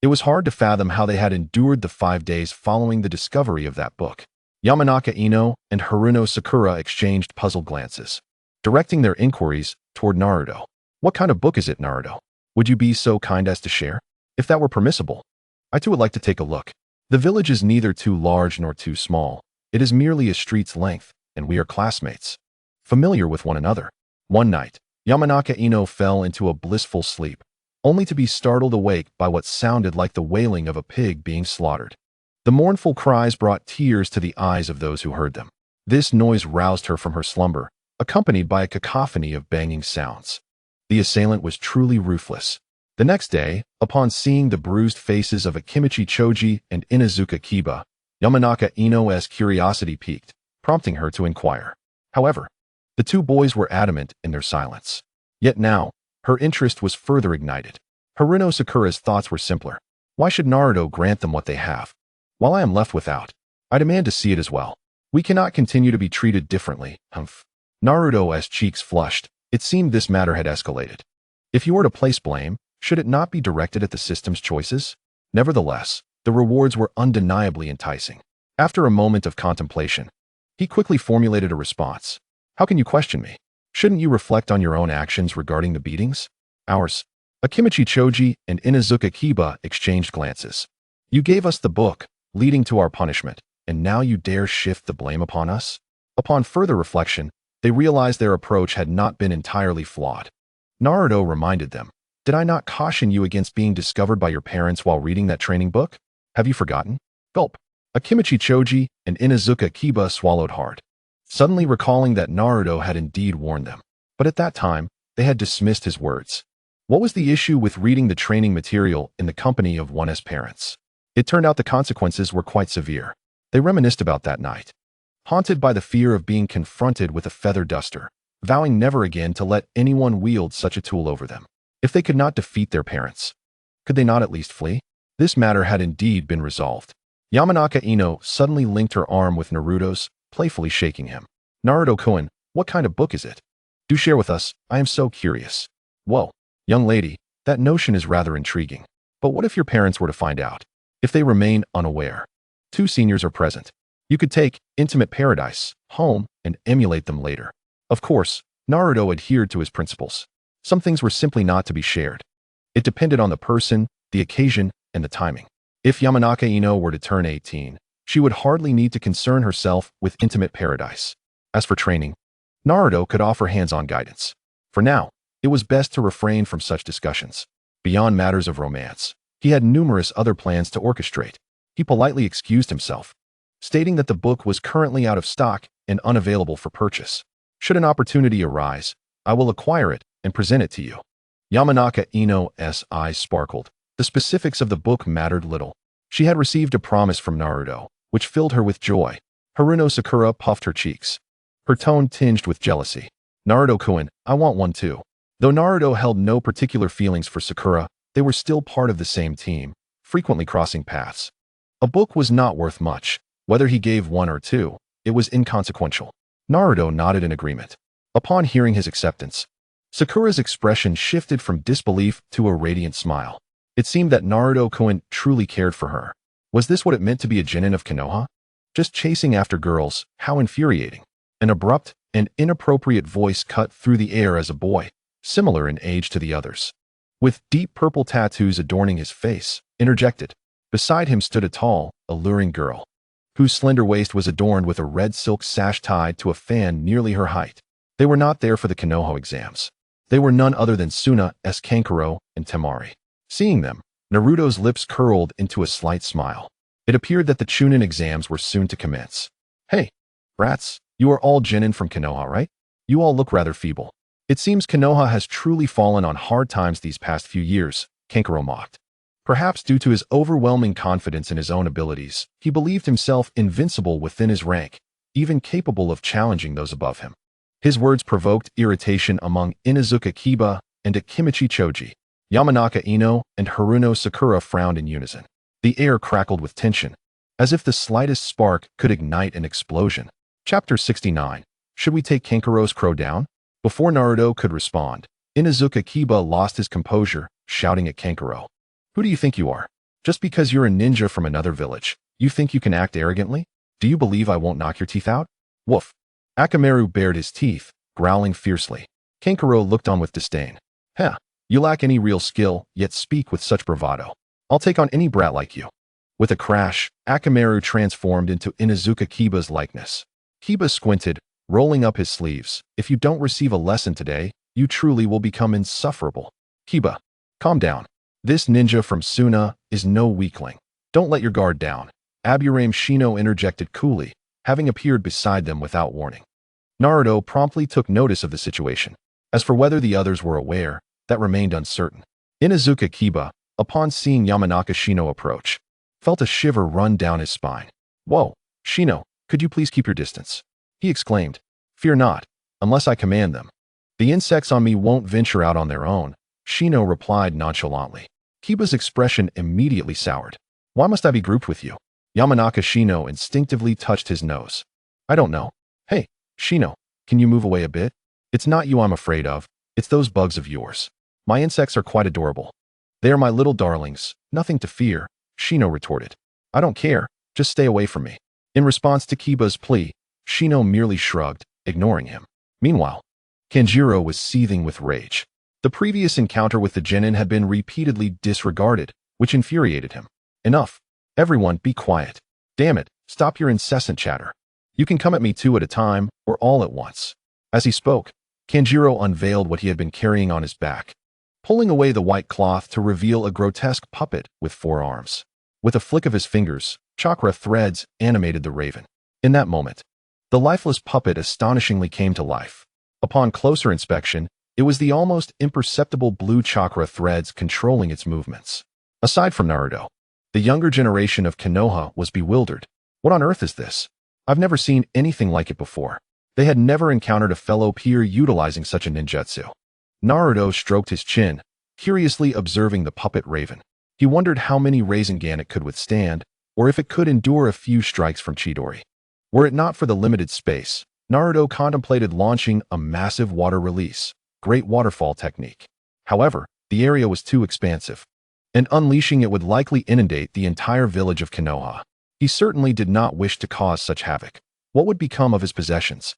It was hard to fathom how they had endured the 5 days following the discovery of that book. Yamanaka Ino and Haruno Sakura exchanged puzzled glances, directing their inquiries toward Naruto. What kind of book is it, Naruto? Would you be so kind as to share? If that were permissible, I too would like to take a look. The village is neither too large nor too small. It is merely a street's length, and we are classmates, familiar with one another. One night, Yamanaka Ino fell into a blissful sleep, only to be startled awake by what sounded like the wailing of a pig being slaughtered. The mournful cries brought tears to the eyes of those who heard them. This noise roused her from her slumber, accompanied by a cacophony of banging sounds. The assailant was truly ruthless. The next day, upon seeing the bruised faces of Akimichi Choji and Inuzuka Kiba, Yamanaka Ino's curiosity piqued, prompting her to inquire. However, the two boys were adamant in their silence. Yet now, her interest was further ignited. Haruno Sakura's thoughts were simpler. Why should Naruto grant them what they have, while I am left without? I demand to see it as well. We cannot continue to be treated differently. Humph. Naruto's cheeks flushed. It seemed this matter had escalated. If you were to place blame, should it not be directed at the system's choices? Nevertheless, the rewards were undeniably enticing. After a moment of contemplation, he quickly formulated a response. How can you question me? Shouldn't you reflect on your own actions regarding the beatings? Ours. Akimichi Choji and Inuzuka Kiba exchanged glances. You gave us the book, leading to our punishment, and now you dare shift the blame upon us? Upon further reflection, they realized their approach had not been entirely flawed. Naruto reminded them, "Did I not caution you against being discovered by your parents while reading that training book? Have you forgotten?" Gulp. Akimichi Choji and Inuzuka Kiba swallowed hard, suddenly recalling that Naruto had indeed warned them. But at that time, they had dismissed his words. What was the issue with reading the training material in the company of one's parents? It turned out the consequences were quite severe. They reminisced about that night, haunted by the fear of being confronted with a feather duster, vowing never again to let anyone wield such a tool over them. If they could not defeat their parents, could they not at least flee? This matter had indeed been resolved. Yamanaka Ino suddenly linked her arm with Naruto's, playfully shaking him. Naruto-kun, what kind of book is it? Do share with us, I am so curious. Whoa, young lady, that notion is rather intriguing. But what if your parents were to find out? If they remain unaware? Two seniors are present. You could take Intimate Paradise home and emulate them later. Of course, Naruto adhered to his principles. Some things were simply not to be shared. It depended on the person, the occasion, and the timing. If Yamanaka Ino were to turn 18, she would hardly need to concern herself with Intimate Paradise. As for training, Naruto could offer hands-on guidance. For now, it was best to refrain from such discussions. Beyond matters of romance, he had numerous other plans to orchestrate. He politely excused himself, stating that the book was currently out of stock and unavailable for purchase. Should an opportunity arise, I will acquire it and present it to you. Yamanaka Ino's eyes sparkled. The specifics of the book mattered little. She had received a promise from Naruto, which filled her with joy. Haruno Sakura puffed her cheeks, her tone tinged with jealousy. Naruto-kun, I want one too. Though Naruto held no particular feelings for Sakura, they were still part of the same team, frequently crossing paths. A book was not worth much. Whether he gave one or two, it was inconsequential. Naruto nodded in agreement. Upon hearing his acceptance, Sakura's expression shifted from disbelief to a radiant smile. It seemed that Naruto-kun truly cared for her. Was this what it meant to be a genin of Konoha? Just chasing after girls, how infuriating. An abrupt and inappropriate voice cut through the air as a boy, similar in age to the others, with deep purple tattoos adorning his face, interjected. Beside him stood a tall, alluring girl, whose slender waist was adorned with a red silk sash tied to a fan nearly her height. They were not there for the Konoha exams. They were none other than Tsunade's Kankuro and Temari. Seeing them, Naruto's lips curled into a slight smile. It appeared that the Chunin exams were soon to commence. Hey, brats, you are all genin from Konoha, right? You all look rather feeble. It seems Konoha has truly fallen on hard times these past few years, Kankuro mocked. Perhaps due to his overwhelming confidence in his own abilities, he believed himself invincible within his rank, even capable of challenging those above him. His words provoked irritation among Inuzuka Kiba and Akimichi Choji. Yamanaka Ino and Haruno Sakura frowned in unison. The air crackled with tension, as if the slightest spark could ignite an explosion. Chapter 69. Should we take Kankuro's crow down? Before Naruto could respond, Inuzuka Kiba lost his composure, shouting at Kankuro. Who do you think you are? Just because you're a ninja from another village, you think you can act arrogantly? Do you believe I won't knock your teeth out? Woof. Akamaru bared his teeth, growling fiercely. Kankuro looked on with disdain. Heh, you lack any real skill, yet speak with such bravado. I'll take on any brat like you. With a crash, Akamaru transformed into Inuzuka Kiba's likeness. Kiba squinted, rolling up his sleeves. If you don't receive a lesson today, you truly will become insufferable. Kiba, calm down. This ninja from Suna is no weakling. Don't let your guard down. Aburame Shino interjected coolly, having appeared beside them without warning. Naruto promptly took notice of the situation. As for whether the others were aware, that remained uncertain. Inuzuka Kiba, upon seeing Yamanaka Shino approach, felt a shiver run down his spine. Whoa, Shino, could you please keep your distance? He exclaimed. Fear not, unless I command them. The insects on me won't venture out on their own, Shino replied nonchalantly. Kiba's expression immediately soured. Why must I be grouped with you? Yamanaka Shino instinctively touched his nose. I don't know. Hey, Shino, can you move away a bit? It's not you I'm afraid of, it's those bugs of yours. My insects are quite adorable. They are my little darlings, nothing to fear, Shino retorted. I don't care, just stay away from me. In response to Kiba's plea, Shino merely shrugged, ignoring him. Meanwhile, Kanjiro was seething with rage. The previous encounter with the genin had been repeatedly disregarded, which infuriated him. Enough. Everyone, be quiet. Damn it, stop your incessant chatter. You can come at me two at a time, or all at once. As he spoke, Kanjiro unveiled what he had been carrying on his back, pulling away the white cloth to reveal a grotesque puppet with 4 arms. With a flick of his fingers, chakra threads animated the raven. In that moment, the lifeless puppet astonishingly came to life. Upon closer inspection, It was the almost imperceptible blue chakra threads controlling its movements. Aside from Naruto, the younger generation of Konoha was bewildered. What on earth is this? I've never seen anything like it before. They had never encountered a fellow peer utilizing such a ninjutsu. Naruto stroked his chin, curiously observing the puppet raven. He wondered how many Rasengan it could withstand, or if it could endure a few strikes from Chidori. Were it not for the limited space, Naruto contemplated launching a massive water release, great waterfall technique. However, the area was too expansive, and unleashing it would likely inundate the entire village of Konoha. He certainly did not wish to cause such havoc. What would become of his possessions?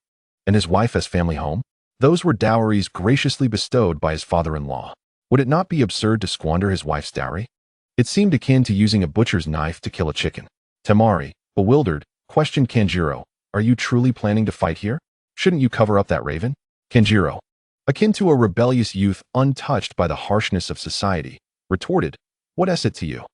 And his wife as family home? Those were dowries graciously bestowed by his father-in-law. Would it not be absurd to squander his wife's dowry? It seemed akin to using a butcher's knife to kill a chicken. Temari, bewildered, questioned Kanjiro, "Are you truly planning to fight here? Shouldn't you cover up that raven?" Kanjiro, akin to a rebellious youth untouched by the harshness of society, retorted, "What is it to you?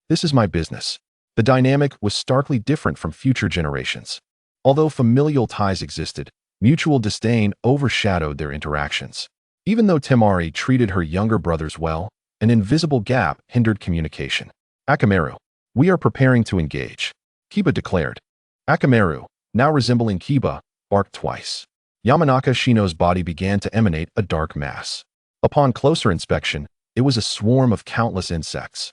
This is my business." The dynamic was starkly different from future generations. Although familial ties existed, mutual disdain overshadowed their interactions. Even though Temari treated her younger brothers well, an invisible gap hindered communication. "Akamaru, we are preparing to engage," Kiba declared. Akamaru, now resembling Kiba, barked twice. Yamanaka Shino's body began to emanate a dark mass. Upon closer inspection, it was a swarm of countless insects,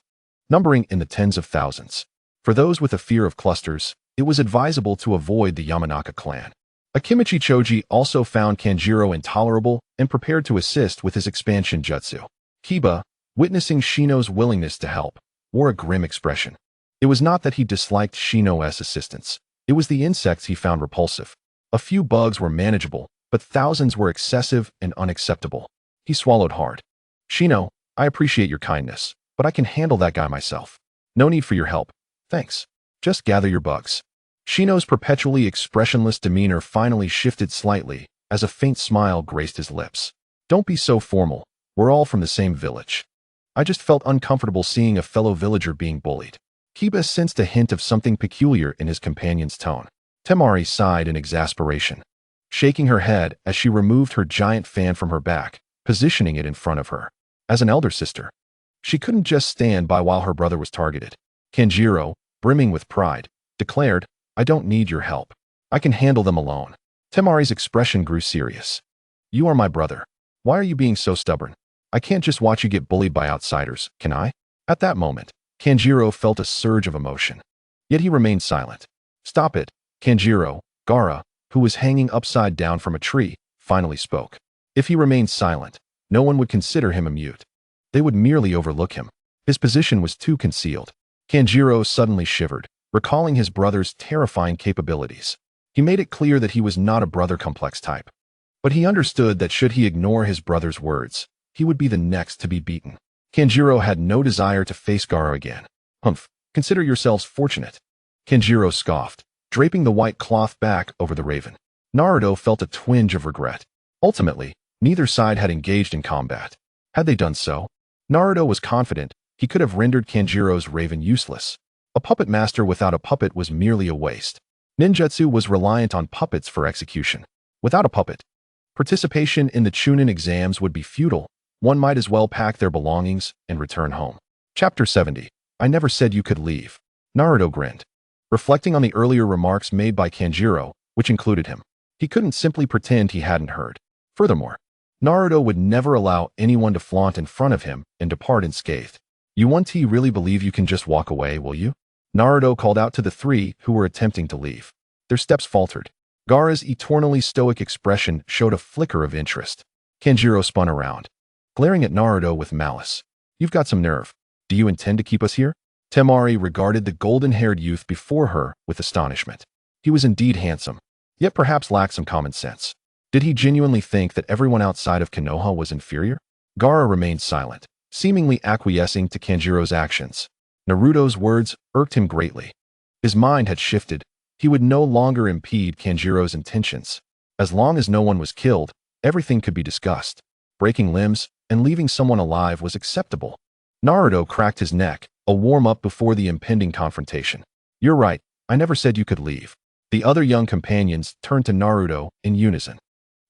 numbering in the tens of thousands. For those with a fear of clusters, it was advisable to avoid the Yamanaka clan. Akimichi Choji also found Kanjiro intolerable and prepared to assist with his expansion jutsu. Kiba, witnessing Shino's willingness to help, wore a grim expression. It was not that he disliked Shino's assistance. It was the insects he found repulsive. A few bugs were manageable, but thousands were excessive and unacceptable. He swallowed hard. "Shino, I appreciate your kindness, but I can handle that guy myself. No need for your help. Thanks. Just gather your bugs." Shino's perpetually expressionless demeanor finally shifted slightly as a faint smile graced his lips. "Don't be so formal. We're all from the same village. I just felt uncomfortable seeing a fellow villager being bullied." Kiba sensed a hint of something peculiar in his companion's tone. Temari sighed in exasperation, shaking her head as she removed her giant fan from her back, positioning it in front of her. As an elder sister, she couldn't just stand by while her brother was targeted. Kanjiro, brimming with pride, declared, "I don't need your help. I can handle them alone." Temari's expression grew serious. "You are my brother. Why are you being so stubborn? I can't just watch you get bullied by outsiders, can I?" At that moment, Kanjiro felt a surge of emotion. Yet he remained silent. "Stop it." Kanjiro, Gaara, who was hanging upside down from a tree, finally spoke. If he remained silent, no one would consider him a mute. They would merely overlook him. His position was too concealed. Kanjiro suddenly shivered, recalling his brother's terrifying capabilities. He made it clear that he was not a brother-complex type. But he understood that should he ignore his brother's words, he would be the next to be beaten. Kanjiro had no desire to face Gaara again. "Humph, consider yourselves fortunate." Kanjiro scoffed, draping the white cloth back over the raven. Naruto felt a twinge of regret. Ultimately, neither side had engaged in combat. Had they done so, Naruto was confident he could have rendered Kanjiro's raven useless. A puppet master without a puppet was merely a waste. Ninjutsu was reliant on puppets for execution. Without a puppet, participation in the Chunin exams would be futile. One might as well pack their belongings and return home. Chapter 70. I never said you could leave. Naruto grinned, reflecting on the earlier remarks made by Kanjiro, which included him. He couldn't simply pretend he hadn't heard. Furthermore, Naruto would never allow anyone to flaunt in front of him and depart unscathed. "You won't really believe you can just walk away, will you?" Naruto called out to the three who were attempting to leave. Their steps faltered. Gaara's eternally stoic expression showed a flicker of interest. Kanjiro spun around, glaring at Naruto with malice. "You've got some nerve. Do you intend to keep us here?" Temari regarded the golden-haired youth before her with astonishment. He was indeed handsome, yet perhaps lacked some common sense. Did he genuinely think that everyone outside of Konoha was inferior? Gaara remained silent, seemingly acquiescing to Kanjiro's actions. Naruto's words irked him greatly. His mind had shifted. He would no longer impede Kanjiro's intentions. As long as no one was killed, everything could be discussed. Breaking limbs and leaving someone alive was acceptable. Naruto cracked his neck, a warm-up before the impending confrontation. "You're right, I never said you could leave." The other young companions turned to Naruto in unison.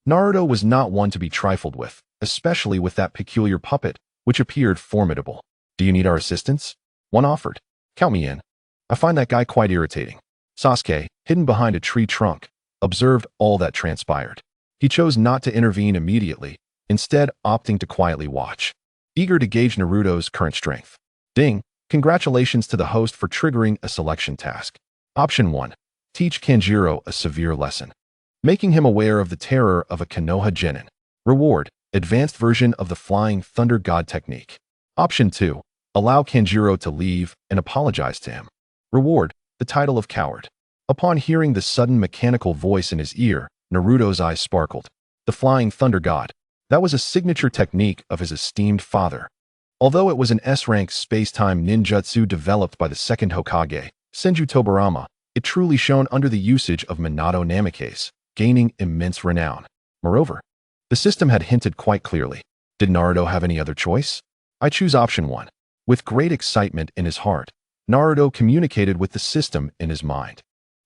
Naruto was not one to be trifled with, especially with that peculiar puppet, which appeared formidable. Do you need our assistance? One offered. Count me in. I find that guy quite irritating. Sasuke, hidden behind a tree trunk, observed all that transpired. He chose not to intervene immediately, instead opting to quietly watch, eager to gauge Naruto's current strength. Ding! Congratulations to the host for triggering a selection task. Option 1. Teach Kanjiro a severe lesson, making him aware of the terror of a Konoha genin. Reward: advanced version of the Flying Thunder God technique. Option 2. Allow Kanjiro to leave and apologize to him. Reward: the title of coward. Upon hearing the sudden mechanical voice in his ear, Naruto's eyes sparkled. The Flying Thunder God. That was a signature technique of his esteemed father. Although it was an S-rank space-time ninjutsu developed by the second Hokage, Senju Tobirama, it truly shone under the usage of Minato Namikaze, gaining immense renown. Moreover, the system had hinted quite clearly. Did Naruto have any other choice? I choose option 1. With great excitement in his heart, Naruto communicated with the system in his mind.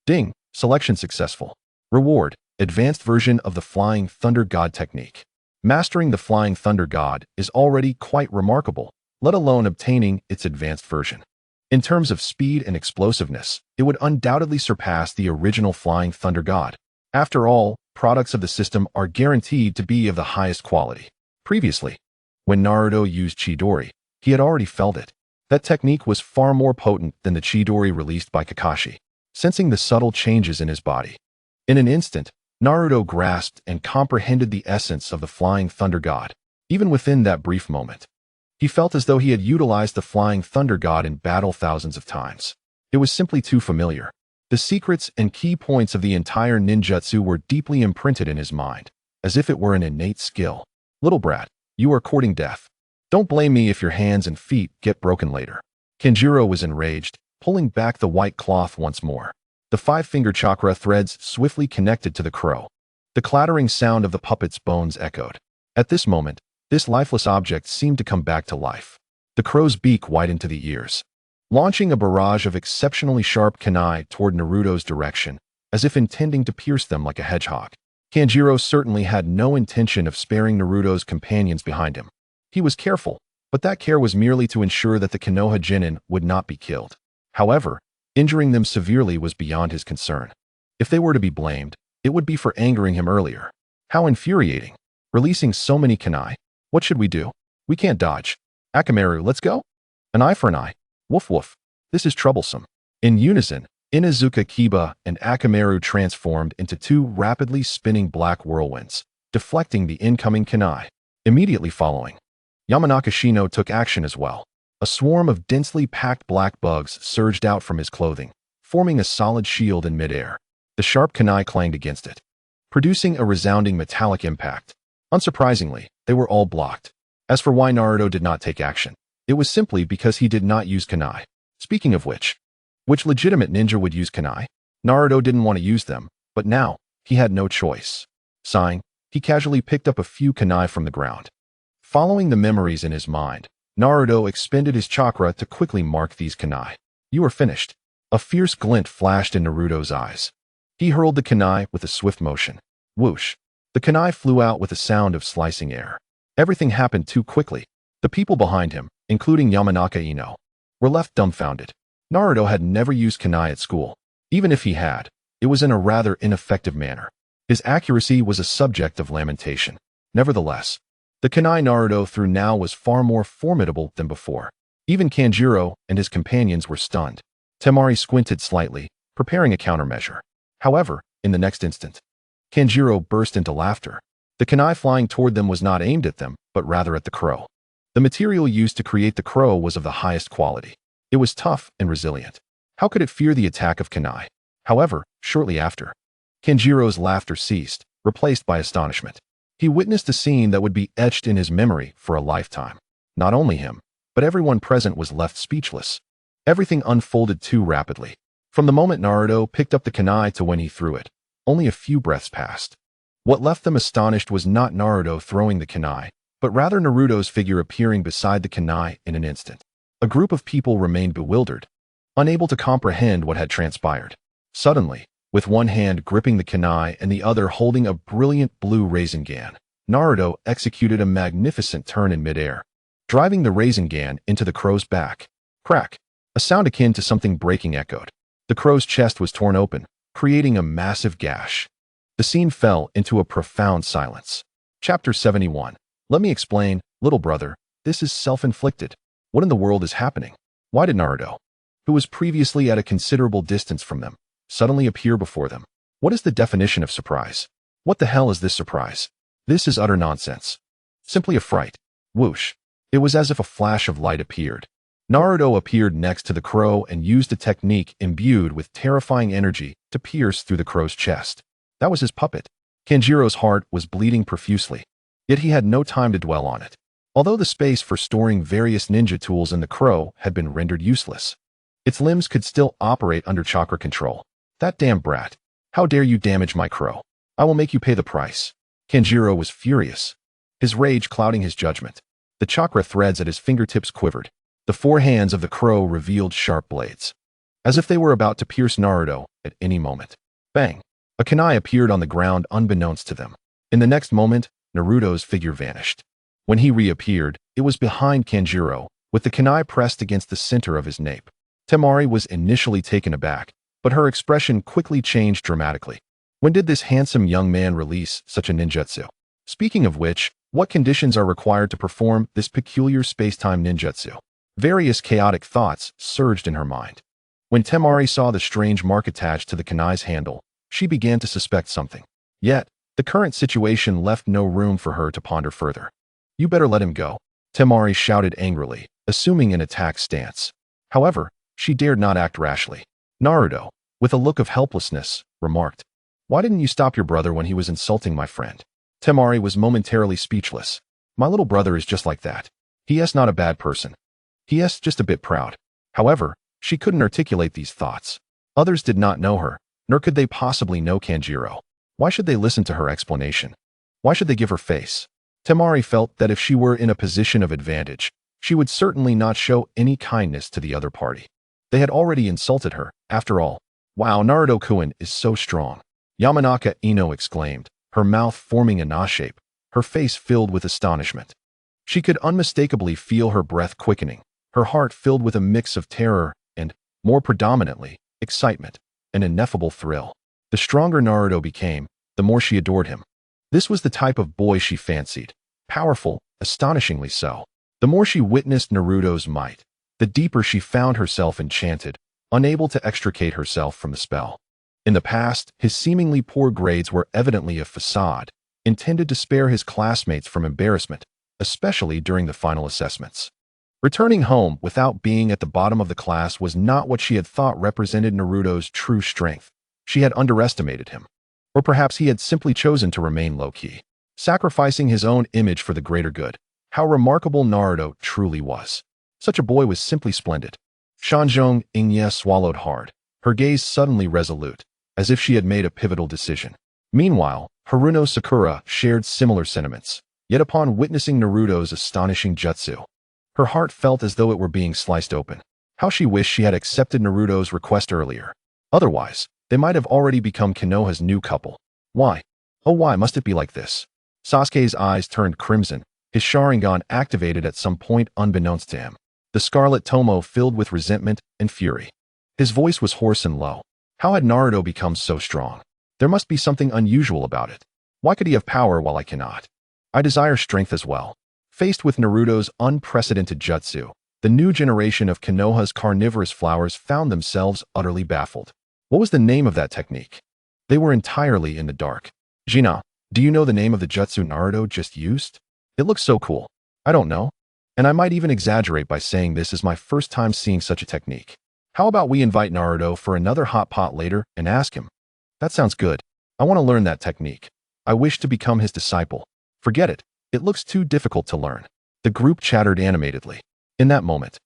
Ding! Selection successful. Reward: advanced version of the Flying Thunder God technique. Mastering the Flying Thunder God is already quite remarkable, let alone obtaining its advanced version. In terms of speed and explosiveness, it would undoubtedly surpass the original Flying Thunder God. After all, products of the system are guaranteed to be of the highest quality. Previously, when Naruto used Chidori, he had already felt it. That technique was far more potent than the Chidori released by Kakashi, sensing the subtle changes in his body. In an instant, Naruto grasped and comprehended the essence of the Flying Thunder God. Even within that brief moment, he felt as though he had utilized the Flying Thunder God in battle thousands of times. It was simply too familiar. The secrets and key points of the entire ninjutsu were deeply imprinted in his mind, as if it were an innate skill. Little brat, you are courting death. Don't blame me if your hands and feet get broken later. Kanjiro was enraged, pulling back the white cloth once more. The 5-finger chakra threads swiftly connected to the crow. The clattering sound of the puppet's bones echoed. At this moment, this lifeless object seemed to come back to life. The crow's beak widened to the ears, launching a barrage of exceptionally sharp kunai toward Naruto's direction, as if intending to pierce them like a hedgehog. Kanjiro certainly had no intention of sparing Naruto's companions behind him. He was careful, but that care was merely to ensure that the Konoha genin would not be killed. However, injuring them severely was beyond his concern. If they were to be blamed, it would be for angering him earlier. How infuriating. Releasing so many kunai. What should we do? We can't dodge. Akamaru, let's go? An eye for an eye. Woof woof. This is troublesome. In unison, Inuzuka Kiba and Akamaru transformed into 2 rapidly spinning black whirlwinds, deflecting the incoming kunai. Immediately following, Yamanaka Shino took action as well. A swarm of densely packed black bugs surged out from his clothing, forming a solid shield in midair. The sharp kunai clanged against it, producing a resounding metallic impact. Unsurprisingly, they were all blocked. As for why Naruto did not take action, it was simply because he did not use kunai. Speaking of which legitimate ninja would use kunai? Naruto didn't want to use them, but now, he had no choice. Sighing, he casually picked up a few kunai from the ground. Following the memories in his mind, Naruto expended his chakra to quickly mark these kunai. You are finished. A fierce glint flashed in Naruto's eyes. He hurled the kunai with a swift motion. Whoosh. The kunai flew out with a sound of slicing air. Everything happened too quickly. The people behind him, including Yamanaka Ino, were left dumbfounded. Naruto had never used kunai at school. Even if he had, it was in a rather ineffective manner. His accuracy was a subject of lamentation. Nevertheless, the kunai Naruto threw now was far more formidable than before. Even Kanjiro and his companions were stunned. Temari squinted slightly, preparing a countermeasure. However, in the next instant, Kanjiro burst into laughter. The kunai flying toward them was not aimed at them, but rather at the crow. The material used to create the crow was of the highest quality. It was tough and resilient. How could it fear the attack of kunai? However, shortly after, Kanjiro's laughter ceased, replaced by astonishment. He witnessed a scene that would be etched in his memory for a lifetime. Not only him, but everyone present was left speechless. Everything unfolded too rapidly. From the moment Naruto picked up the kunai to when he threw it, only a few breaths passed. What left them astonished was not Naruto throwing the kunai, but rather Naruto's figure appearing beside the kunai in an instant. A group of people remained bewildered, unable to comprehend what had transpired. Suddenly, with one hand gripping the kunai and the other holding a brilliant blue Rasengan, Naruto executed a magnificent turn in midair, driving the Rinnegan into the crow's back. Crack! A sound akin to something breaking echoed. The crow's chest was torn open, creating a massive gash. The scene fell into a profound silence. Chapter 71. Let me explain, little brother. This is self-inflicted. What in the world is happening? Why did Naruto, who was previously at a considerable distance from them, suddenly appear before them? What is the definition of surprise? What the hell is this surprise? This is utter nonsense. Simply a fright. Whoosh. It was as if a flash of light appeared. Naruto appeared next to the crow and used a technique imbued with terrifying energy to pierce through the crow's chest. That was his puppet. Kanjiro's heart was bleeding profusely, yet he had no time to dwell on it. Although the space for storing various ninja tools in the crow had been rendered useless, its limbs could still operate under chakra control. That damn brat. How dare you damage my crow? I will make you pay the price. Kanjiro was furious, his rage clouding his judgment. The chakra threads at his fingertips quivered. The four hands of the crow revealed sharp blades, as if they were about to pierce Naruto at any moment. Bang! A kunai appeared on the ground unbeknownst to them. In the next moment, Naruto's figure vanished. When he reappeared, it was behind Kanjiro, with the kunai pressed against the center of his nape. Temari was initially taken aback, but her expression quickly changed dramatically. When did this handsome young man release such a ninjutsu? Speaking of which, what conditions are required to perform this peculiar space-time ninjutsu? Various chaotic thoughts surged in her mind. When Temari saw the strange mark attached to the kunai's handle, she began to suspect something. Yet, the current situation left no room for her to ponder further. You better let him go, Temari shouted angrily, assuming an attack stance. However, she dared not act rashly. Naruto, with a look of helplessness, remarked, "Why didn't you stop your brother when he was insulting my friend?" Temari was momentarily speechless. My little brother is just like that. He is not a bad person. He is just a bit proud. However, she couldn't articulate these thoughts. Others did not know her, nor could they possibly know Kanjiro. Why should they listen to her explanation? Why should they give her face? Temari felt that if she were in a position of advantage, she would certainly not show any kindness to the other party. They had already insulted her, after all. Wow, Naruto-kun is so strong. Yamanaka Ino exclaimed, her mouth forming a na shape, her face filled with astonishment. She could unmistakably feel her breath quickening, her heart filled with a mix of terror and, more predominantly, excitement, an ineffable thrill. The stronger Naruto became, the more she adored him. This was the type of boy she fancied, powerful, astonishingly so. The more she witnessed Naruto's might, the deeper she found herself enchanted, unable to extricate herself from the spell. In the past, his seemingly poor grades were evidently a facade, intended to spare his classmates from embarrassment, especially during the final assessments. Returning home without being at the bottom of the class was not what she had thought represented Naruto's true strength. She had underestimated him. Or perhaps he had simply chosen to remain low-key, sacrificing his own image for the greater good. How remarkable Naruto truly was. Such a boy was simply splendid. Shanzhong Ingye swallowed hard, her gaze suddenly resolute, as if she had made a pivotal decision. Meanwhile, Haruno Sakura shared similar sentiments, yet upon witnessing Naruto's astonishing jutsu, her heart felt as though it were being sliced open. How she wished she had accepted Naruto's request earlier. Otherwise, they might have already become Konoha's new couple. Why? Oh, why must it be like this? Sasuke's eyes turned crimson, his Sharingan activated at some point unbeknownst to him. The scarlet tomo filled with resentment and fury. His voice was hoarse and low. How had Naruto become so strong? There must be something unusual about it. Why could he have power while I cannot? I desire strength as well. Faced with Naruto's unprecedented jutsu, the new generation of Konoha's carnivorous flowers found themselves utterly baffled. What was the name of that technique? They were entirely in the dark. Jina, do you know the name of the jutsu Naruto just used? It looks so cool. I don't know. And I might even exaggerate by saying this is my first time seeing such a technique. How about we invite Naruto for another hot pot later and ask him? That sounds good. I want to learn that technique. I wish to become his disciple. Forget it. It looks too difficult to learn. The group chattered animatedly. In that moment,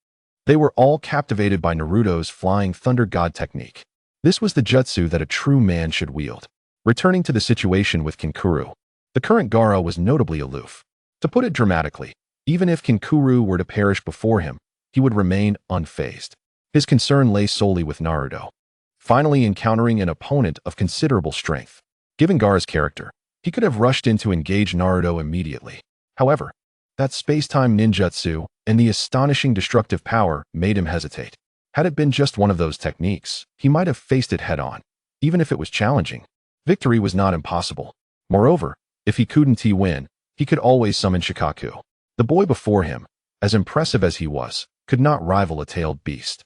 they were all captivated by Naruto's flying thunder god technique. This was the jutsu that a true man should wield. Returning to the situation with Kinkuru, the current Gaara was notably aloof. To put it dramatically, even if Kinkuru were to perish before him, he would remain unfazed. His concern lay solely with Naruto, finally encountering an opponent of considerable strength. Given Gaara's character, He could have rushed in to engage Naruto immediately. However, that space-time ninjutsu and the astonishing destructive power made him hesitate. Had it been just one of those techniques, he might have faced it head-on, even if it was challenging. Victory was not impossible. Moreover, if he couldn't win, he could always summon Shikaku. The boy before him, as impressive as he was, could not rival a tailed beast.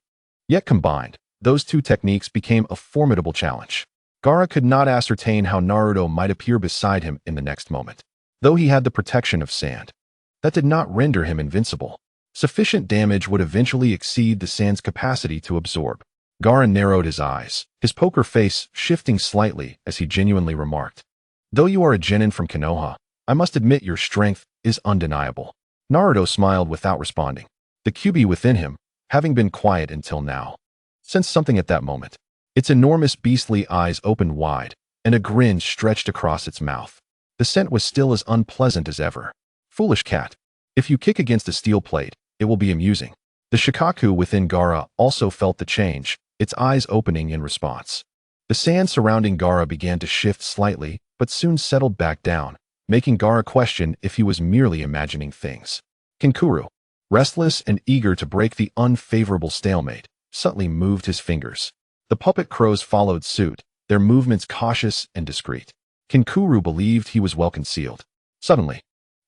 Yet combined, those two techniques became a formidable challenge. Gaara could not ascertain how Naruto might appear beside him in the next moment. Though he had the protection of sand, that did not render him invincible. Sufficient damage would eventually exceed the sand's capacity to absorb. Gaara narrowed his eyes, his poker face shifting slightly as he genuinely remarked, "Though you are a genin from Konoha, I must admit your strength is undeniable." Naruto smiled without responding, the Kyuubi within him having been quiet until now. Sensed something at that moment. Its enormous beastly eyes opened wide, and a grin stretched across its mouth. The scent was still as unpleasant as ever. Foolish cat. If you kick against a steel plate, it will be amusing. The Shikaku within Gaara also felt the change, its eyes opening in response. The sand surrounding Gaara began to shift slightly, but soon settled back down, making Gaara question if he was merely imagining things. Kinkuru, restless and eager to break the unfavorable stalemate, subtly moved his fingers. The puppet crows followed suit, their movements cautious and discreet. Kinkuru believed he was well concealed. Suddenly,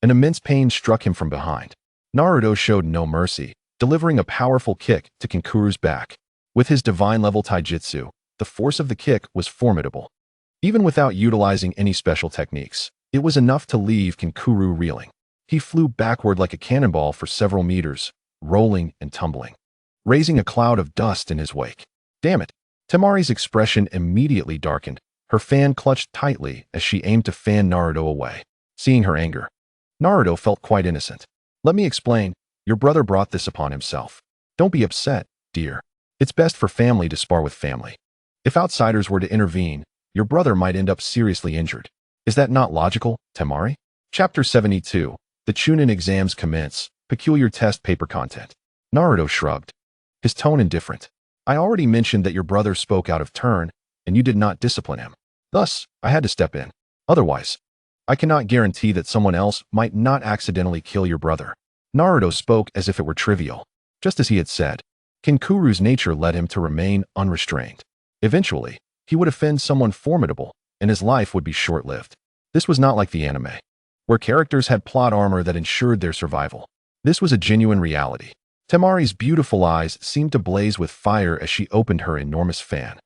an immense pain struck him from behind. Naruto showed no mercy, delivering a powerful kick to Kinkuru's back. With his divine-level taijutsu, the force of the kick was formidable. Even without utilizing any special techniques, it was enough to leave Kinkuru reeling. He flew backward like a cannonball for several meters, rolling and tumbling, raising a cloud of dust in his wake. Damn it! Temari's expression immediately darkened. Her fan clutched tightly as she aimed to fan Naruto away. Seeing her anger, Naruto felt quite innocent. "Let me explain. Your brother brought this upon himself. Don't be upset, dear. It's best for family to spar with family. If outsiders were to intervene, your brother might end up seriously injured. Is that not logical, Temari?" Chapter 72. The Chunin exams commence. Peculiar test paper content. Naruto shrugged, his tone indifferent. "I already mentioned that your brother spoke out of turn, and you did not discipline him. Thus, I had to step in. Otherwise, I cannot guarantee that someone else might not accidentally kill your brother." Naruto spoke as if it were trivial. Just as he had said, Kinkuru's nature led him to remain unrestrained. Eventually, he would offend someone formidable, and his life would be short-lived. This was not like the anime, where characters had plot armor that ensured their survival. This was a genuine reality. Temari's beautiful eyes seemed to blaze with fire as she opened her enormous fan,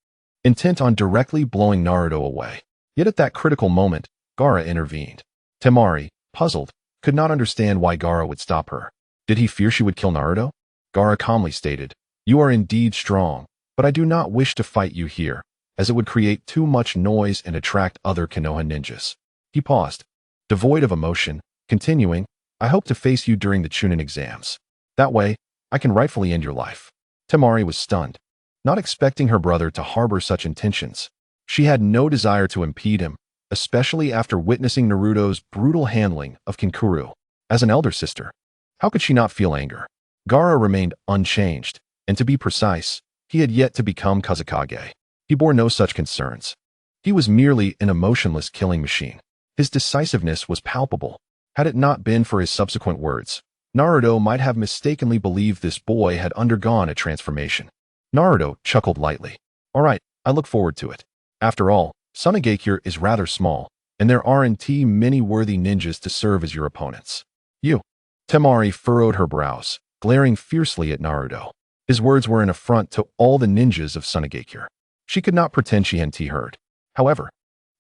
intent on directly blowing Naruto away. Yet at that critical moment, Gaara intervened. Temari, puzzled, could not understand why Gaara would stop her. Did he fear she would kill Naruto? Gaara calmly stated, "You are indeed strong, but I do not wish to fight you here, as it would create too much noise and attract other Konoha ninjas." He paused, devoid of emotion, continuing, "I hope to face you during the Chunin exams. That way, I can rightfully end your life." Temari was stunned, not expecting her brother to harbor such intentions. She had no desire to impede him, especially after witnessing Naruto's brutal handling of Kinkuru. As an elder sister, how could she not feel anger? Gaara remained unchanged, and to be precise, he had yet to become Kazekage. He bore no such concerns. He was merely an emotionless killing machine. His decisiveness was palpable. Had it not been for his subsequent words, Naruto might have mistakenly believed this boy had undergone a transformation. Naruto chuckled lightly. "All right, I look forward to it. After all, Tsunade is rather small, and there aren't many worthy ninjas to serve as your opponents. You." Temari furrowed her brows, glaring fiercely at Naruto. His words were an affront to all the ninjas of Tsunade. She could not pretend she hadn't heard. However,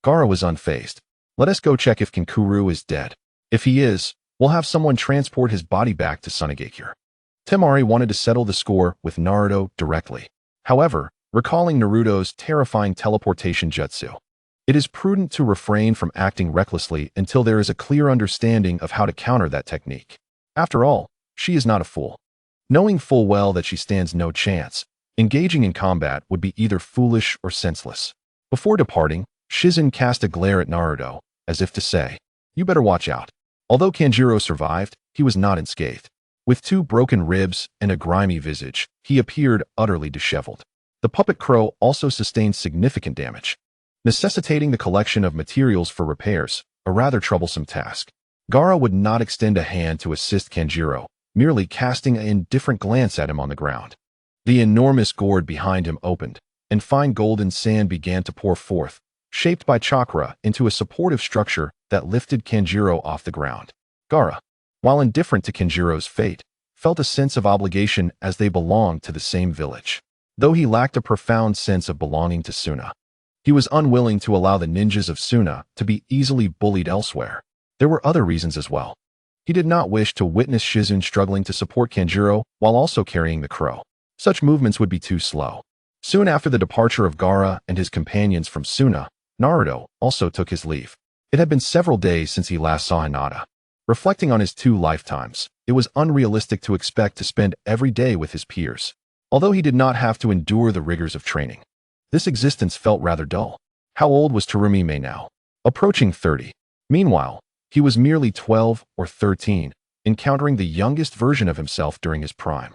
Gaara was unfazed. "Let us go check if Kinkuru is dead. If he is, we'll have someone transport his body back to Tsunade." Temari wanted to settle the score with Naruto directly. However, recalling Naruto's terrifying teleportation jutsu, it is prudent to refrain from acting recklessly until there is a clear understanding of how to counter that technique. After all, she is not a fool. Knowing full well that she stands no chance, engaging in combat would be either foolish or senseless. Before departing, Shizen cast a glare at Naruto, as if to say, "You better watch out." Although Kanjiro survived, he was not unscathed. With 2 broken ribs and a grimy visage, he appeared utterly disheveled. The puppet crow also sustained significant damage, necessitating the collection of materials for repairs. a rather troublesome task. Gaara would not extend a hand to assist Kanjiro, merely casting an indifferent glance at him on the ground. The enormous gourd behind him opened, and fine golden sand began to pour forth, shaped by chakra into a supportive structure that lifted Kanjiro off the ground. Gaara, while indifferent to Kanjiro's fate, felt a sense of obligation as they belonged to the same village. Though he lacked a profound sense of belonging to Suna, he was unwilling to allow the ninjas of Suna to be easily bullied elsewhere. There were other reasons as well. He did not wish to witness Shizune struggling to support Kanjiro while also carrying the crow. Such movements would be too slow. Soon after the departure of Gaara and his companions from Suna, Naruto also took his leave. It had been several days since he last saw Hinata. Reflecting on his 2 lifetimes, it was unrealistic to expect to spend every day with his peers. Although he did not have to endure the rigors of training, this existence felt rather dull. How old was Tsunade now? Approaching 30. Meanwhile, he was merely 12 or 13, encountering the youngest version of himself during his prime.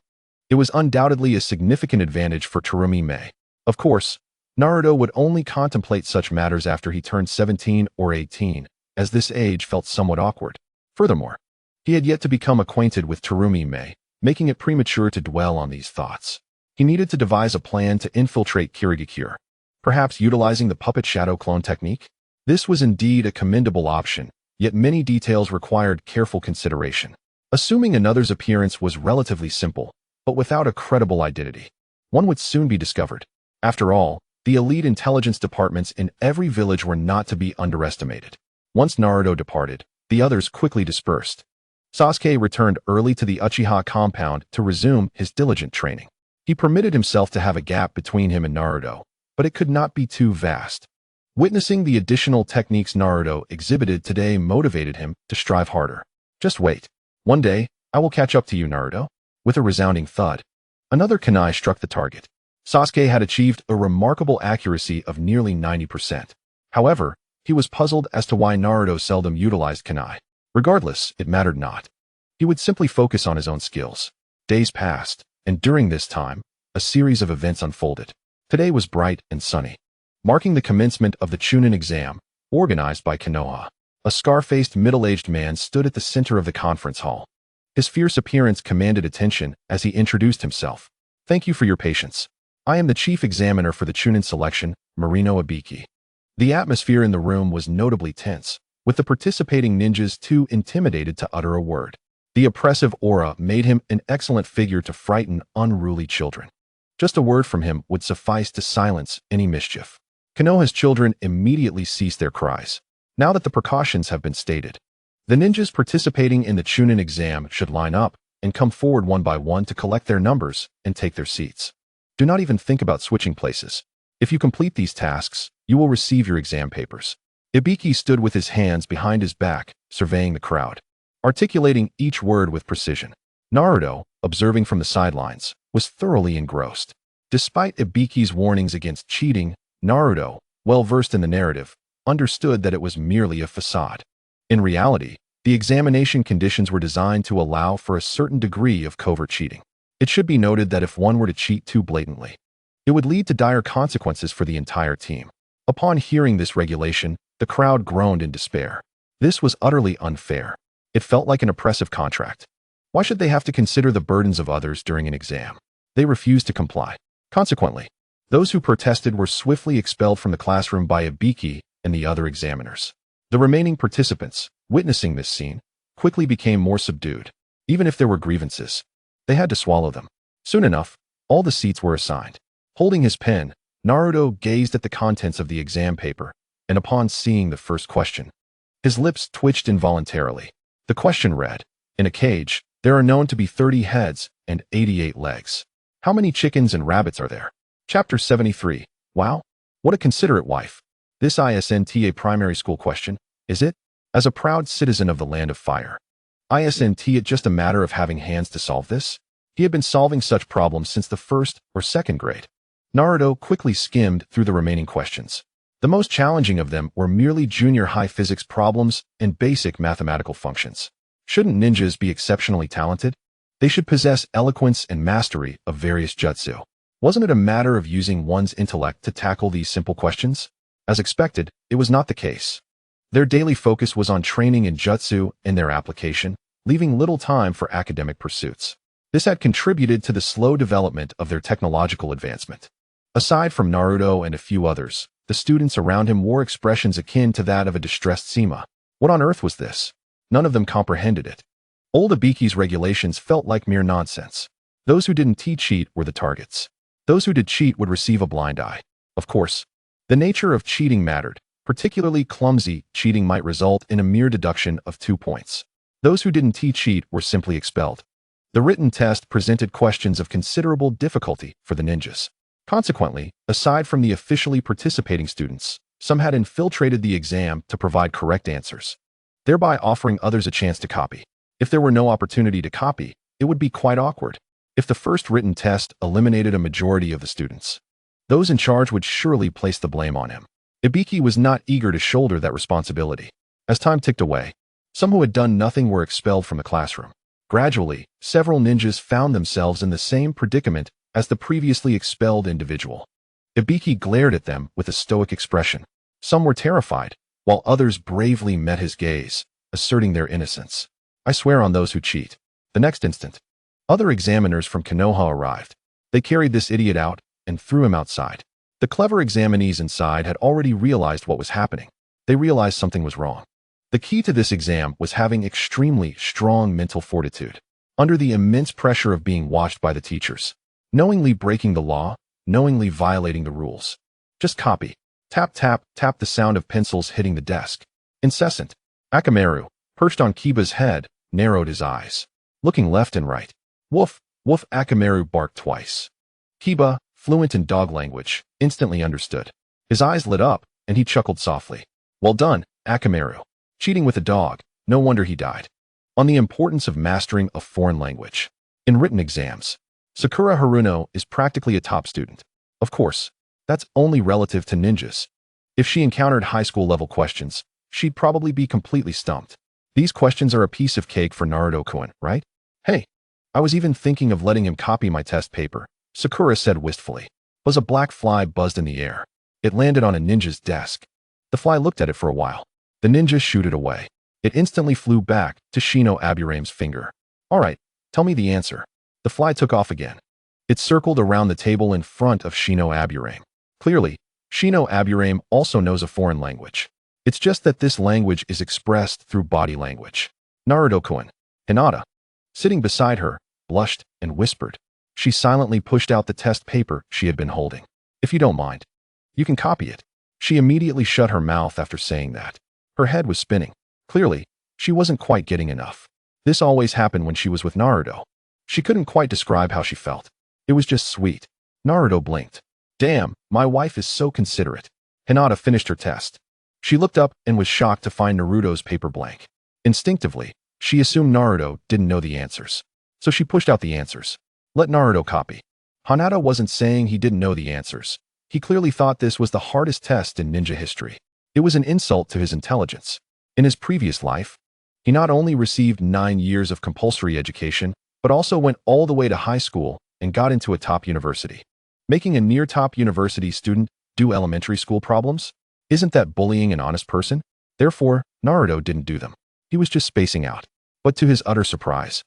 It was undoubtedly a significant advantage for Tsunade. Of course, Naruto would only contemplate such matters after he turned 17 or 18, as this age felt somewhat awkward. Furthermore, he had yet to become acquainted with Tsunade, making it premature to dwell on these thoughts. He needed to devise a plan to infiltrate Kirigakure, perhaps utilizing the puppet shadow clone technique. This was indeed a commendable option, yet many details required careful consideration. Assuming another's appearance was relatively simple, but without a credible identity, one would soon be discovered. After all, the elite intelligence departments in every village were not to be underestimated. Once Naruto departed, the others quickly dispersed. Sasuke returned early to the Uchiha compound to resume his diligent training. He permitted himself to have a gap between him and Naruto, but it could not be too vast. Witnessing the additional techniques Naruto exhibited today motivated him to strive harder. Just wait. One day, I will catch up to you, Naruto. With a resounding thud, another kunai struck the target. Sasuke had achieved a remarkable accuracy of nearly 90%. However, he was puzzled as to why Naruto seldom utilized kunai. Regardless, it mattered not. He would simply focus on his own skills. Days passed, and during this time, a series of events unfolded. Today was bright and sunny, marking the commencement of the Chunin exam, organized by Konoha. A scar-faced middle-aged man stood at the center of the conference hall. His fierce appearance commanded attention as he introduced himself. Thank you for your patience. I am the chief examiner for the Chunin selection, Marino Ibiki. The atmosphere in the room was notably tense, with the participating ninjas too intimidated to utter a word. The oppressive aura made him an excellent figure to frighten unruly children. Just a word from him would suffice to silence any mischief. Konoha's children immediately ceased their cries. Now that the precautions have been stated, the ninjas participating in the Chunin exam should line up and come forward one by one to collect their numbers and take their seats. Do not even think about switching places. If you complete these tasks, you will receive your exam papers. Ibiki stood with his hands behind his back, surveying the crowd, articulating each word with precision. Naruto, observing from the sidelines, was thoroughly engrossed. Despite Ibiki's warnings against cheating, Naruto, well versed in the narrative, understood that it was merely a facade. In reality, the examination conditions were designed to allow for a certain degree of covert cheating. It should be noted that if one were to cheat too blatantly, it would lead to dire consequences for the entire team. Upon hearing this regulation, the crowd groaned in despair. This was utterly unfair. It felt like an oppressive contract. Why should they have to consider the burdens of others during an exam? They refused to comply. Consequently, those who protested were swiftly expelled from the classroom by Ibiki and the other examiners. The remaining participants, witnessing this scene, quickly became more subdued. Even if there were grievances, they had to swallow them. Soon enough, all the seats were assigned. Holding his pen, Naruto gazed at the contents of the exam paper, and upon seeing the first question, his lips twitched involuntarily. The question read, "In a cage, there are known to be 30 heads and 88 legs. How many chickens and rabbits are there?" Chapter 73. Wow, what a considerate wife. This isn't a primary school question, is it? As a proud citizen of the Land of Fire, isn't it just a matter of having hands to solve this? He had been solving such problems since the 1st or 2nd grade. Naruto quickly skimmed through the remaining questions. The most challenging of them were merely junior high physics problems and basic mathematical functions. Shouldn't ninjas be exceptionally talented? They should possess eloquence and mastery of various jutsu. Wasn't it a matter of using one's intellect to tackle these simple questions? As expected, it was not the case. Their daily focus was on training in jutsu and their application, leaving little time for academic pursuits. This had contributed to the slow development of their technological advancement. Aside from Naruto and a few others, the students around him wore expressions akin to that of a distressed Sema. What on earth was this? None of them comprehended it. Old Ibiki's regulations felt like mere nonsense. Those who didn't cheat were the targets. Those who did cheat would receive a blind eye. Of course, the nature of cheating mattered. Particularly clumsy cheating might result in a mere deduction of 2 points. Those who didn't cheat were simply expelled. The written test presented questions of considerable difficulty for the ninjas. Consequently, aside from the officially participating students, some had infiltrated the exam to provide correct answers, thereby offering others a chance to copy. If there were no opportunity to copy, it would be quite awkward. If the first written test eliminated a majority of the students, those in charge would surely place the blame on him. Ibiki was not eager to shoulder that responsibility. As time ticked away, some who had done nothing were expelled from the classroom. Gradually, several ninjas found themselves in the same predicament as the previously expelled individual. Ibiki glared at them with a stoic expression. Some were terrified, while others bravely met his gaze, asserting their innocence. I swear on those who cheat. The next instant, other examiners from Konoha arrived. They carried this idiot out and threw him outside. The clever examinees inside had already realized what was happening. They realized something was wrong. The key to this exam was having extremely strong mental fortitude. Under the immense pressure of being watched by the teachers, knowingly breaking the law, knowingly violating the rules. Just copy. Tap, tap, tap, the sound of pencils hitting the desk. Incessant. Akamaru, perched on Kiba's head, narrowed his eyes, looking left and right. Woof, woof, Akamaru barked twice. Kiba, fluent in dog language, instantly understood. His eyes lit up, and he chuckled softly. Well done, Akamaru. Cheating with a dog, no wonder he died. On the importance of mastering a foreign language. In written exams, Sakura Haruno is practically a top student. Of course, that's only relative to ninjas. If she encountered high school level questions, she'd probably be completely stumped. These questions are a piece of cake for Naruto-kun, right? Hey, I was even thinking of letting him copy my test paper, Sakura said wistfully. A black fly buzzed in the air. It landed on a ninja's desk. The fly looked at it for a while. The ninja shooed it away. It instantly flew back to Shino Aburame's finger. All right, tell me the answer. The fly took off again. It circled around the table in front of Shino Aburame. Clearly, Shino Aburame also knows a foreign language. It's just that this language is expressed through body language. Naruto-kun, Hinata, sitting beside her, blushed and whispered. She silently pushed out the test paper she had been holding. If you don't mind, you can copy it. She immediately shut her mouth after saying that. Her head was spinning. Clearly, she wasn't quite getting enough. This always happened when she was with Naruto. She couldn't quite describe how she felt. It was just sweet. Naruto blinked. Damn, my wife is so considerate. Hinata finished her test. She looked up and was shocked to find Naruto's paper blank. Instinctively, she assumed Naruto didn't know the answers. So she pushed out the answers. Let Naruto copy. Hinata wasn't saying he didn't know the answers. He clearly thought this was the hardest test in ninja history. It was an insult to his intelligence. In his previous life, he not only received 9 years of compulsory education, but also went all the way to high school and got into a top university. Making a near-top university student do elementary school problems? Isn't that bullying an honest person? Therefore, Naruto didn't do them. He was just spacing out. But to his utter surprise,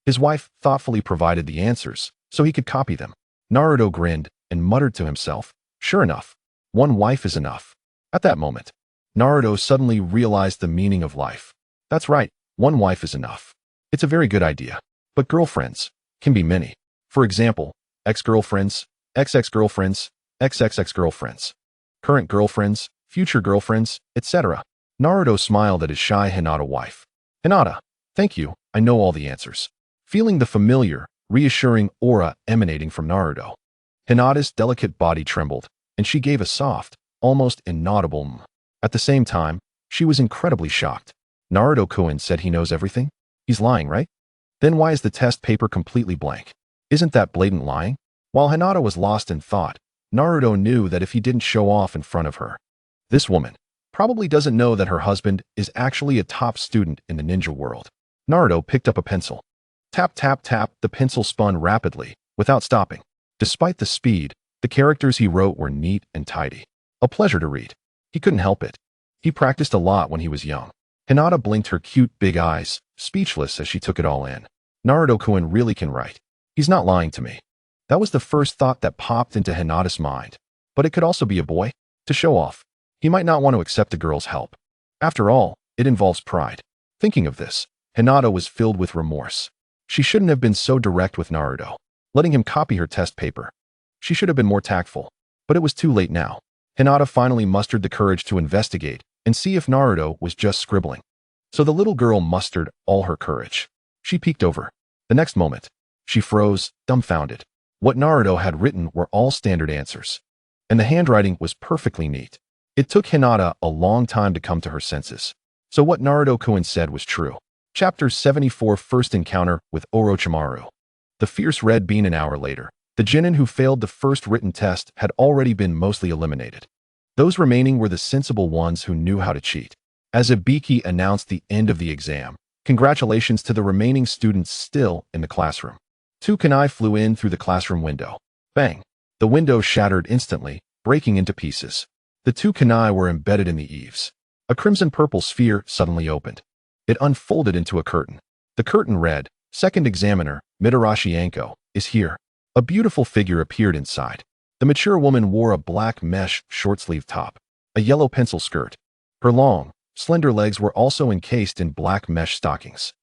his wife thoughtfully provided the answers so he could copy them. Naruto grinned and muttered to himself, sure enough, one wife is enough. At that moment, Naruto suddenly realized the meaning of life. That's right, one wife is enough. It's a very good idea. But girlfriends can be many. For example, ex-girlfriends, ex-ex-girlfriends, ex-ex-ex-girlfriends, current girlfriends, future girlfriends, etc. Naruto smiled at his shy Hinata wife. Hinata, thank you, I know all the answers. Feeling the familiar, reassuring aura emanating from Naruto, Hinata's delicate body trembled, and she gave a soft, almost inaudible mm. At the same time, she was incredibly shocked. Naruto-kun said he knows everything? He's lying, right? Then why is the test paper completely blank? Isn't that blatant lying? While Hinata was lost in thought, Naruto knew that if he didn't show off in front of her, this woman probably doesn't know that her husband is actually a top student in the ninja world. Naruto picked up a pencil. Tap, tap, tap, the pencil spun rapidly, without stopping. Despite the speed, the characters he wrote were neat and tidy. A pleasure to read. He couldn't help it. He practiced a lot when he was young. Hinata blinked her cute big eyes, speechless as she took it all in. Naruto-kun really can write. He's not lying to me. That was the first thought that popped into Hinata's mind. But it could also be a boy. To show off. He might not want to accept a girl's help. After all, it involves pride. Thinking of this, Hinata was filled with remorse. She shouldn't have been so direct with Naruto, letting him copy her test paper. She should have been more tactful. But it was too late now. Hinata finally mustered the courage to investigate and see if Naruto was just scribbling. So the little girl mustered all her courage. She peeked over. The next moment, she froze, dumbfounded. What Naruto had written were all standard answers. And the handwriting was perfectly neat. It took Hinata a long time to come to her senses. So what Naruto-kun said was true. Chapter 74 First Encounter with Orochimaru. The fierce red bean. An hour later, the genin who failed the first written test had already been mostly eliminated. Those remaining were the sensible ones who knew how to cheat. As Ibiki announced the end of the exam, congratulations to the remaining students still in the classroom. 2 kunai flew in through the classroom window. Bang! The window shattered instantly, breaking into pieces. The 2 kunai were embedded in the eaves. A crimson-purple sphere suddenly opened. It unfolded into a curtain. The curtain read, "Second examiner, Mitarashi Anko, is here." A beautiful figure appeared inside. The mature woman wore a black mesh short-sleeve top, a yellow pencil skirt. Her long, slender legs were also encased in black mesh stockings.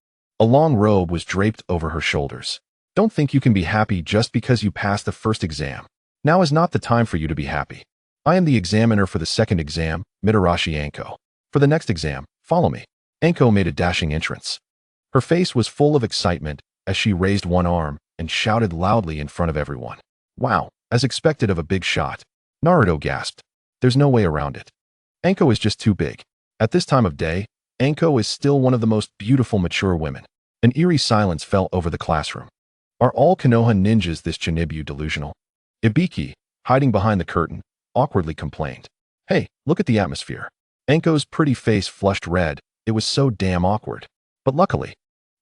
A long robe was draped over her shoulders. Don't think you can be happy just because you passed the first exam. Now is not the time for you to be happy. I am the examiner for the second exam, Mitarashi Anko. For the next exam, follow me. Anko made a dashing entrance. Her face was full of excitement as she raised one arm and shouted loudly in front of everyone. Wow, as expected of a big shot. Naruto gasped. There's no way around it. Anko is just too big. At this time of day, Anko is still one of the most beautiful mature women. An eerie silence fell over the classroom. Are all Konoha ninjas this Chinibu delusional? Ibiki, hiding behind the curtain, awkwardly complained. Hey, look at the atmosphere. Anko's pretty face flushed red. It was so damn awkward. But luckily,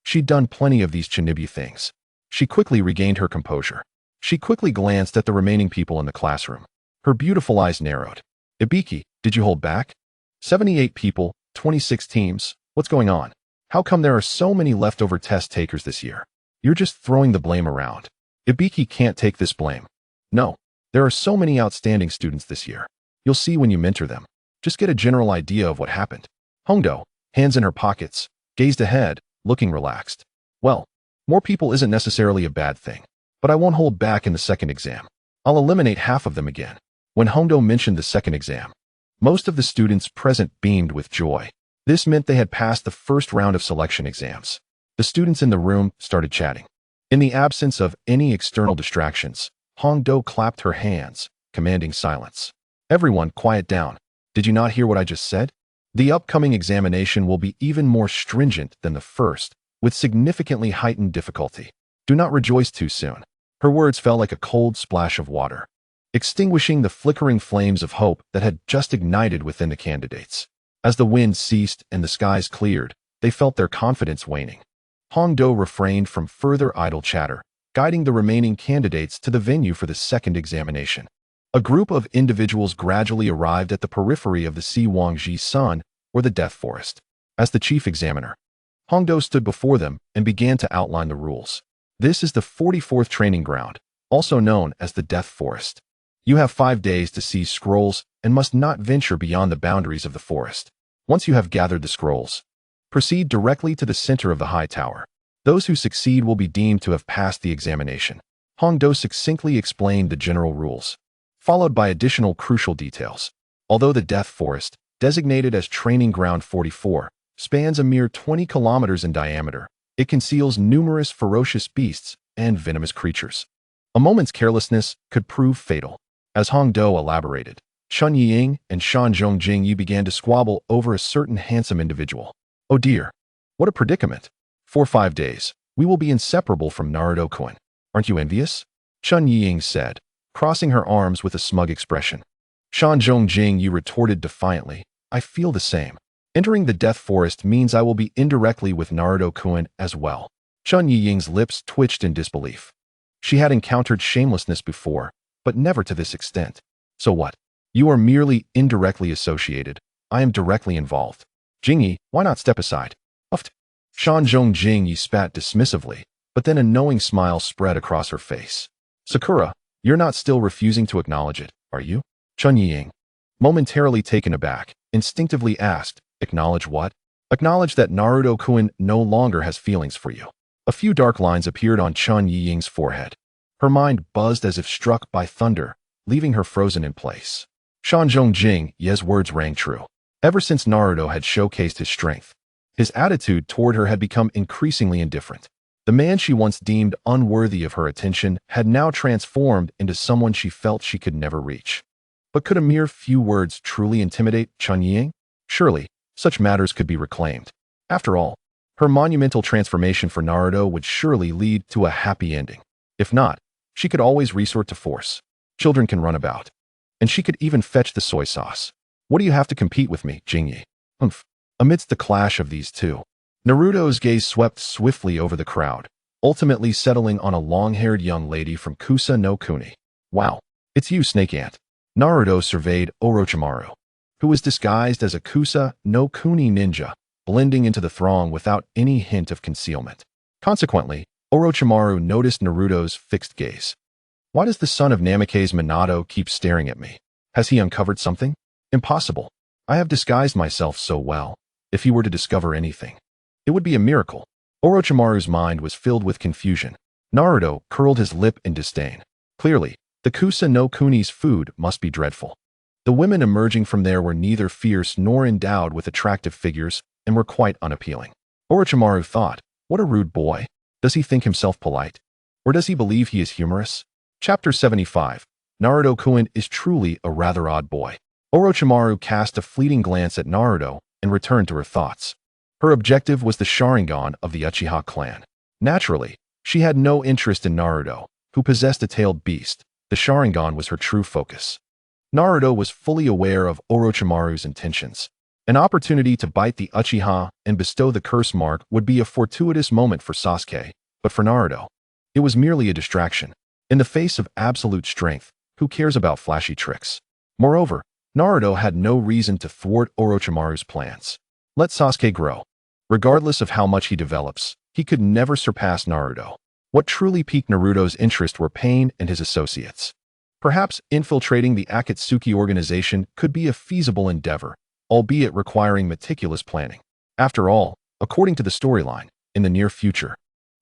she'd done plenty of these Chinibu things. She quickly regained her composure. She quickly glanced at the remaining people in the classroom. Her beautiful eyes narrowed. Ibiki, did you hold back? 78 people, 26 teams. What's going on? How come there are so many leftover test takers this year? You're just throwing the blame around. Ibiki can't take this blame. No, there are so many outstanding students this year. You'll see when you mentor them. Just get a general idea of what happened. Hongdo, hands in her pockets, gazed ahead, looking relaxed. Well, more people isn't necessarily a bad thing, but I won't hold back in the second exam. I'll eliminate half of them again. When Hongdo mentioned the second exam, most of the students present beamed with joy. This meant they had passed the first round of selection exams. The students in the room started chatting. In the absence of any external distractions, Hongdo clapped her hands, commanding silence. Everyone, quiet down. Did you not hear what I just said? The upcoming examination will be even more stringent than the first, with significantly heightened difficulty. Do not rejoice too soon. Her words fell like a cold splash of water, extinguishing the flickering flames of hope that had just ignited within the candidates. As the wind ceased and the skies cleared, they felt their confidence waning. Hongdo refrained from further idle chatter, guiding the remaining candidates to the venue for the second examination. A group of individuals gradually arrived at the periphery of the Si Wangji Sun, or the Death Forest. As the chief examiner, Hongdo stood before them and began to outline the rules. This is the 44th training ground, also known as the Death Forest. You have 5 days to seize scrolls and must not venture beyond the boundaries of the forest. Once you have gathered the scrolls, proceed directly to the center of the high tower. Those who succeed will be deemed to have passed the examination. Hongdo succinctly explained the general rules, followed by additional crucial details. Although the Death Forest, designated as Training Ground 44, spans a mere 20 kilometers in diameter, it conceals numerous ferocious beasts and venomous creatures. A moment's carelessness could prove fatal. As Hongdo elaborated, Chun Ying and Shan Zhongjing began to squabble over a certain handsome individual. Oh dear, what a predicament. For 5 days, we will be inseparable from Naruto-kun. Aren't you envious? Chun Ying said, crossing her arms with a smug expression. Shan Zhongjing retorted defiantly, I feel the same. Entering the Death Forest means I will be indirectly with Naruto-kun as well. Chun Ying's lips twitched in disbelief. She had encountered shamelessness before, but never to this extent. So what? You are merely indirectly associated. I am directly involved. Jingyi, why not step aside? Uffed. Shanzhong Jingyi spat dismissively, but then a knowing smile spread across her face. Sakura, you're not still refusing to acknowledge it, are you? Chun Ying, momentarily taken aback, instinctively asked, acknowledge what? Acknowledge that Naruto-kun no longer has feelings for you. A few dark lines appeared on Chun Ying's forehead. Her mind buzzed as if struck by thunder, leaving her frozen in place. Shanzhong Jingyi's words rang true. Ever since Naruto had showcased his strength, his attitude toward her had become increasingly indifferent. The man she once deemed unworthy of her attention had now transformed into someone she felt she could never reach. But could a mere few words truly intimidate Chun Ying? Surely, such matters could be reclaimed. After all, her monumental transformation for Naruto would surely lead to a happy ending. If not, she could always resort to force. Children can run about. And she could even fetch the soy sauce. What do you have to compete with me, Jingyi? Humph. Amidst the clash of these two, Naruto's gaze swept swiftly over the crowd, ultimately settling on a long-haired young lady from Kusa no Kuni. Wow, it's you, Snake Ant. Naruto surveyed Orochimaru, who was disguised as a Kusa no Kuni ninja, blending into the throng without any hint of concealment. Consequently, Orochimaru noticed Naruto's fixed gaze. Why does the son of Namikaze Minato keep staring at me? Has he uncovered something? Impossible. I have disguised myself so well. If he were to discover anything, it would be a miracle. Orochimaru's mind was filled with confusion. Naruto curled his lip in disdain. Clearly, the Kusa no Kuni's food must be dreadful. The women emerging from there were neither fierce nor endowed with attractive figures and were quite unappealing. Orochimaru thought, what a rude boy. Does he think himself polite? Or does he believe he is humorous? Chapter 75. Naruto-kun is truly a rather odd boy. Orochimaru cast a fleeting glance at Naruto and returned to her thoughts. Her objective was the Sharingan of the Uchiha clan. Naturally, she had no interest in Naruto, who possessed a tailed beast. The Sharingan was her true focus. Naruto was fully aware of Orochimaru's intentions. An opportunity to bite the Uchiha and bestow the curse mark would be a fortuitous moment for Sasuke, but for Naruto, it was merely a distraction. In the face of absolute strength, who cares about flashy tricks? Moreover, Naruto had no reason to thwart Orochimaru's plans. Let Sasuke grow. Regardless of how much he develops, he could never surpass Naruto. What truly piqued Naruto's interest were Pain and his associates. Perhaps infiltrating the Akatsuki organization could be a feasible endeavor, albeit requiring meticulous planning. After all, according to the storyline, in the near future,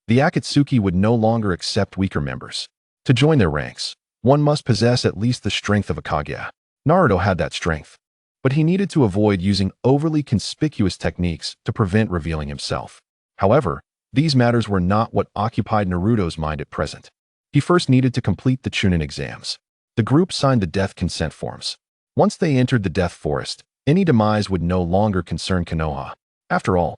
the Akatsuki would no longer accept weaker members. To join their ranks, one must possess at least the strength of a Kage. Naruto had that strength, but he needed to avoid using overly conspicuous techniques to prevent revealing himself. However, these matters were not what occupied Naruto's mind at present. He first needed to complete the Chunin exams. The group signed the death consent forms. Once they entered the Death Forest, any demise would no longer concern Konoha. After all,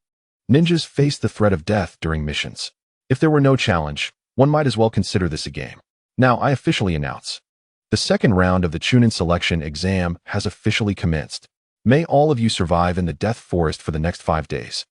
ninjas faced the threat of death during missions. If there were no challenge, one might as well consider this a game. Now I officially announce. The second round of the Chunin selection exam has officially commenced. May all of you survive in the Death Forest for the next 5 days.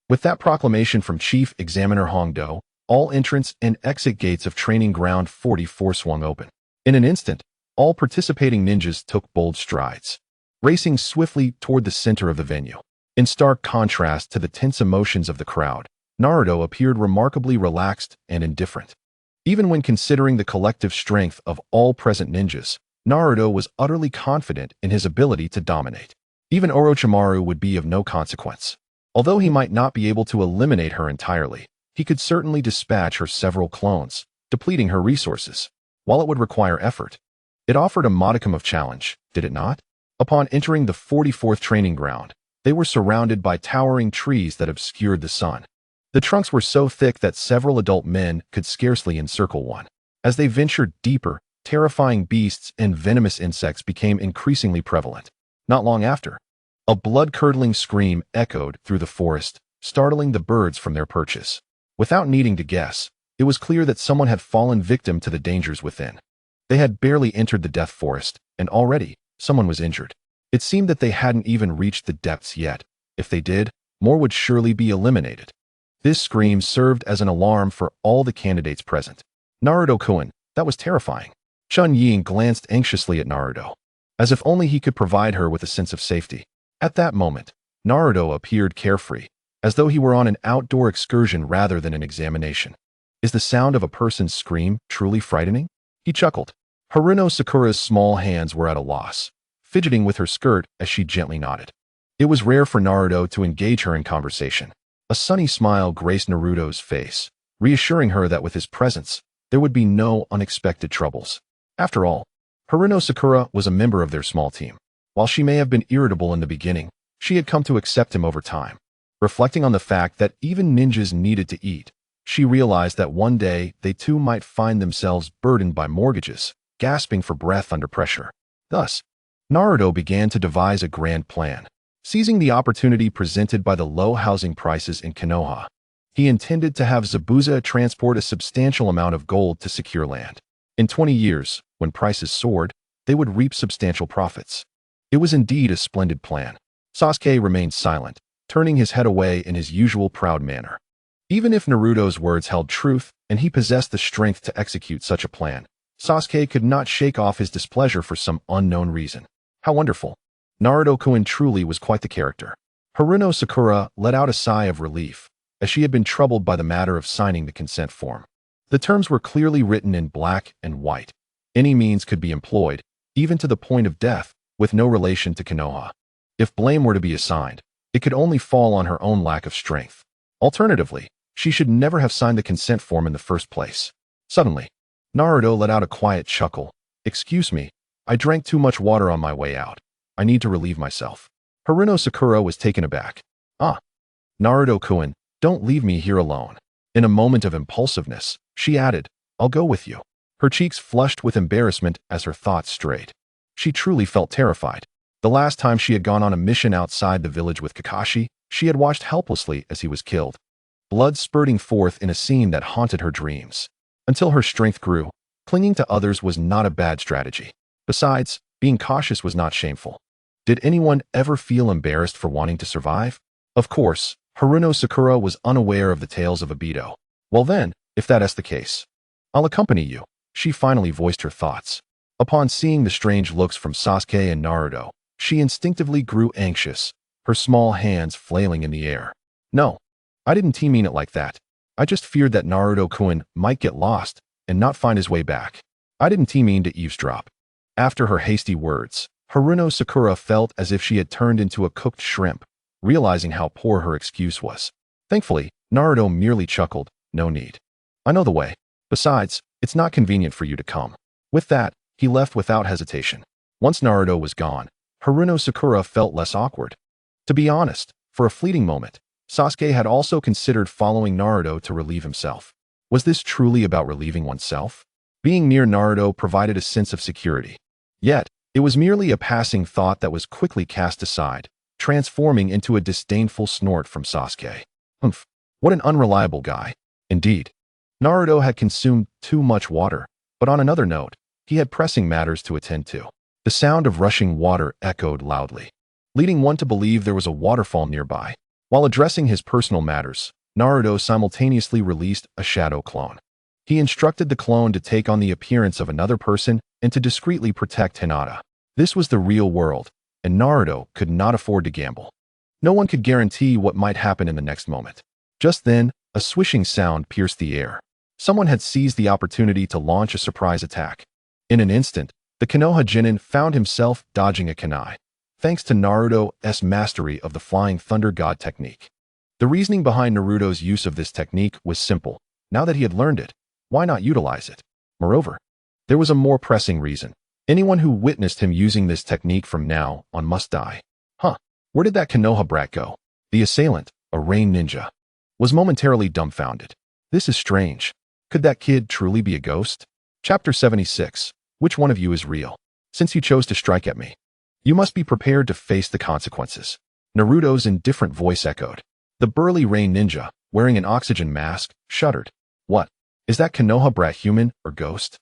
With that proclamation from Chief Examiner Hongdo, all entrance and exit gates of Training Ground 44 swung open. In an instant, all participating ninjas took bold strides, racing swiftly toward the center of the venue. In stark contrast to the tense emotions of the crowd, Naruto appeared remarkably relaxed and indifferent. Even when considering the collective strength of all present ninjas, Naruto was utterly confident in his ability to dominate. Even Orochimaru would be of no consequence. Although he might not be able to eliminate her entirely, he could certainly dispatch her several clones, depleting her resources. While it would require effort, it offered a modicum of challenge, did it not? Upon entering the 44th training ground, they were surrounded by towering trees that obscured the sun. The trunks were so thick that several adult men could scarcely encircle one. As they ventured deeper, terrifying beasts and venomous insects became increasingly prevalent. Not long after, a blood-curdling scream echoed through the forest, startling the birds from their perches. Without needing to guess, it was clear that someone had fallen victim to the dangers within. They had barely entered the Death Forest, and already, someone was injured. It seemed that they hadn't even reached the depths yet. If they did, more would surely be eliminated. This scream served as an alarm for all the candidates present. Naruto-kun, that was terrifying. Chun Ying glanced anxiously at Naruto, as if only he could provide her with a sense of safety. At that moment, Naruto appeared carefree, as though he were on an outdoor excursion rather than an examination. Is the sound of a person's scream truly frightening? He chuckled. Haruno Sakura's small hands were at a loss, fidgeting with her skirt as she gently nodded. It was rare for Naruto to engage her in conversation. A sunny smile graced Naruto's face, reassuring her that with his presence, there would be no unexpected troubles. After all, Haruno Sakura was a member of their small team. While she may have been irritable in the beginning, she had come to accept him over time. Reflecting on the fact that even ninjas needed to eat, she realized that one day they too might find themselves burdened by mortgages, gasping for breath under pressure. Thus, Naruto began to devise a grand plan. Seizing the opportunity presented by the low housing prices in Konoha, he intended to have Zabuza transport a substantial amount of gold to secure land. In 20 years, when prices soared, they would reap substantial profits. It was indeed a splendid plan. Sasuke remained silent, turning his head away in his usual proud manner. Even if Naruto's words held truth and he possessed the strength to execute such a plan, Sasuke could not shake off his displeasure for some unknown reason. How wonderful! Naruto-kun truly was quite the character. Haruno Sakura let out a sigh of relief, as she had been troubled by the matter of signing the consent form. The terms were clearly written in black and white. Any means could be employed, even to the point of death, with no relation to Konoha. If blame were to be assigned, it could only fall on her own lack of strength. Alternatively, she should never have signed the consent form in the first place. Suddenly, Naruto let out a quiet chuckle. "Excuse me, I drank too much water on my way out. I need to relieve myself." Haruno Sakura was taken aback. "Ah, Naruto-kun, don't leave me here alone." In a moment of impulsiveness, she added, "I'll go with you." Her cheeks flushed with embarrassment as her thoughts strayed. She truly felt terrified. The last time she had gone on a mission outside the village with Kakashi, she had watched helplessly as he was killed, blood spurting forth in a scene that haunted her dreams. Until her strength grew, clinging to others was not a bad strategy. Besides, being cautious was not shameful. Did anyone ever feel embarrassed for wanting to survive? Of course, Haruno Sakura was unaware of the tales of Obito. Well then, if that is the case, I'll accompany you. She finally voiced her thoughts. Upon seeing the strange looks from Sasuke and Naruto, she instinctively grew anxious, her small hands flailing in the air. "No, I didn't mean it like that. I just feared that Naruto-kun might get lost and not find his way back. I didn't mean to eavesdrop." After her hasty words, Haruno Sakura felt as if she had turned into a cooked shrimp, realizing how poor her excuse was. Thankfully, Naruto merely chuckled, "No need. I know the way. Besides, it's not convenient for you to come." With that, he left without hesitation. Once Naruto was gone, Haruno Sakura felt less awkward. To be honest, for a fleeting moment, Sasuke had also considered following Naruto to relieve himself. Was this truly about relieving oneself? Being near Naruto provided a sense of security. Yet, it was merely a passing thought that was quickly cast aside, transforming into a disdainful snort from Sasuke. Humph, what an unreliable guy. Indeed, Naruto had consumed too much water, but on another note, he had pressing matters to attend to. The sound of rushing water echoed loudly, leading one to believe there was a waterfall nearby. While addressing his personal matters, Naruto simultaneously released a shadow clone. He instructed the clone to take on the appearance of another person and to discreetly protect Hinata. This was the real world, and Naruto could not afford to gamble. No one could guarantee what might happen in the next moment. Just then, a swishing sound pierced the air. Someone had seized the opportunity to launch a surprise attack. In an instant, the Konoha Genin found himself dodging a kunai, thanks to Naruto's mastery of the Flying Thunder God technique. The reasoning behind Naruto's use of this technique was simple. Now that he had learned it, why not utilize it? Moreover, there was a more pressing reason. Anyone who witnessed him using this technique from now on must die. Where did that Konoha brat go? The assailant, a rain ninja, was momentarily dumbfounded. This is strange. Could that kid truly be a ghost? Chapter 76. Which one of you is real? Since you chose to strike at me, you must be prepared to face the consequences. Naruto's indifferent voice echoed. The burly rain ninja, wearing an oxygen mask, shuddered. What? Is that Konoha brat human or ghost?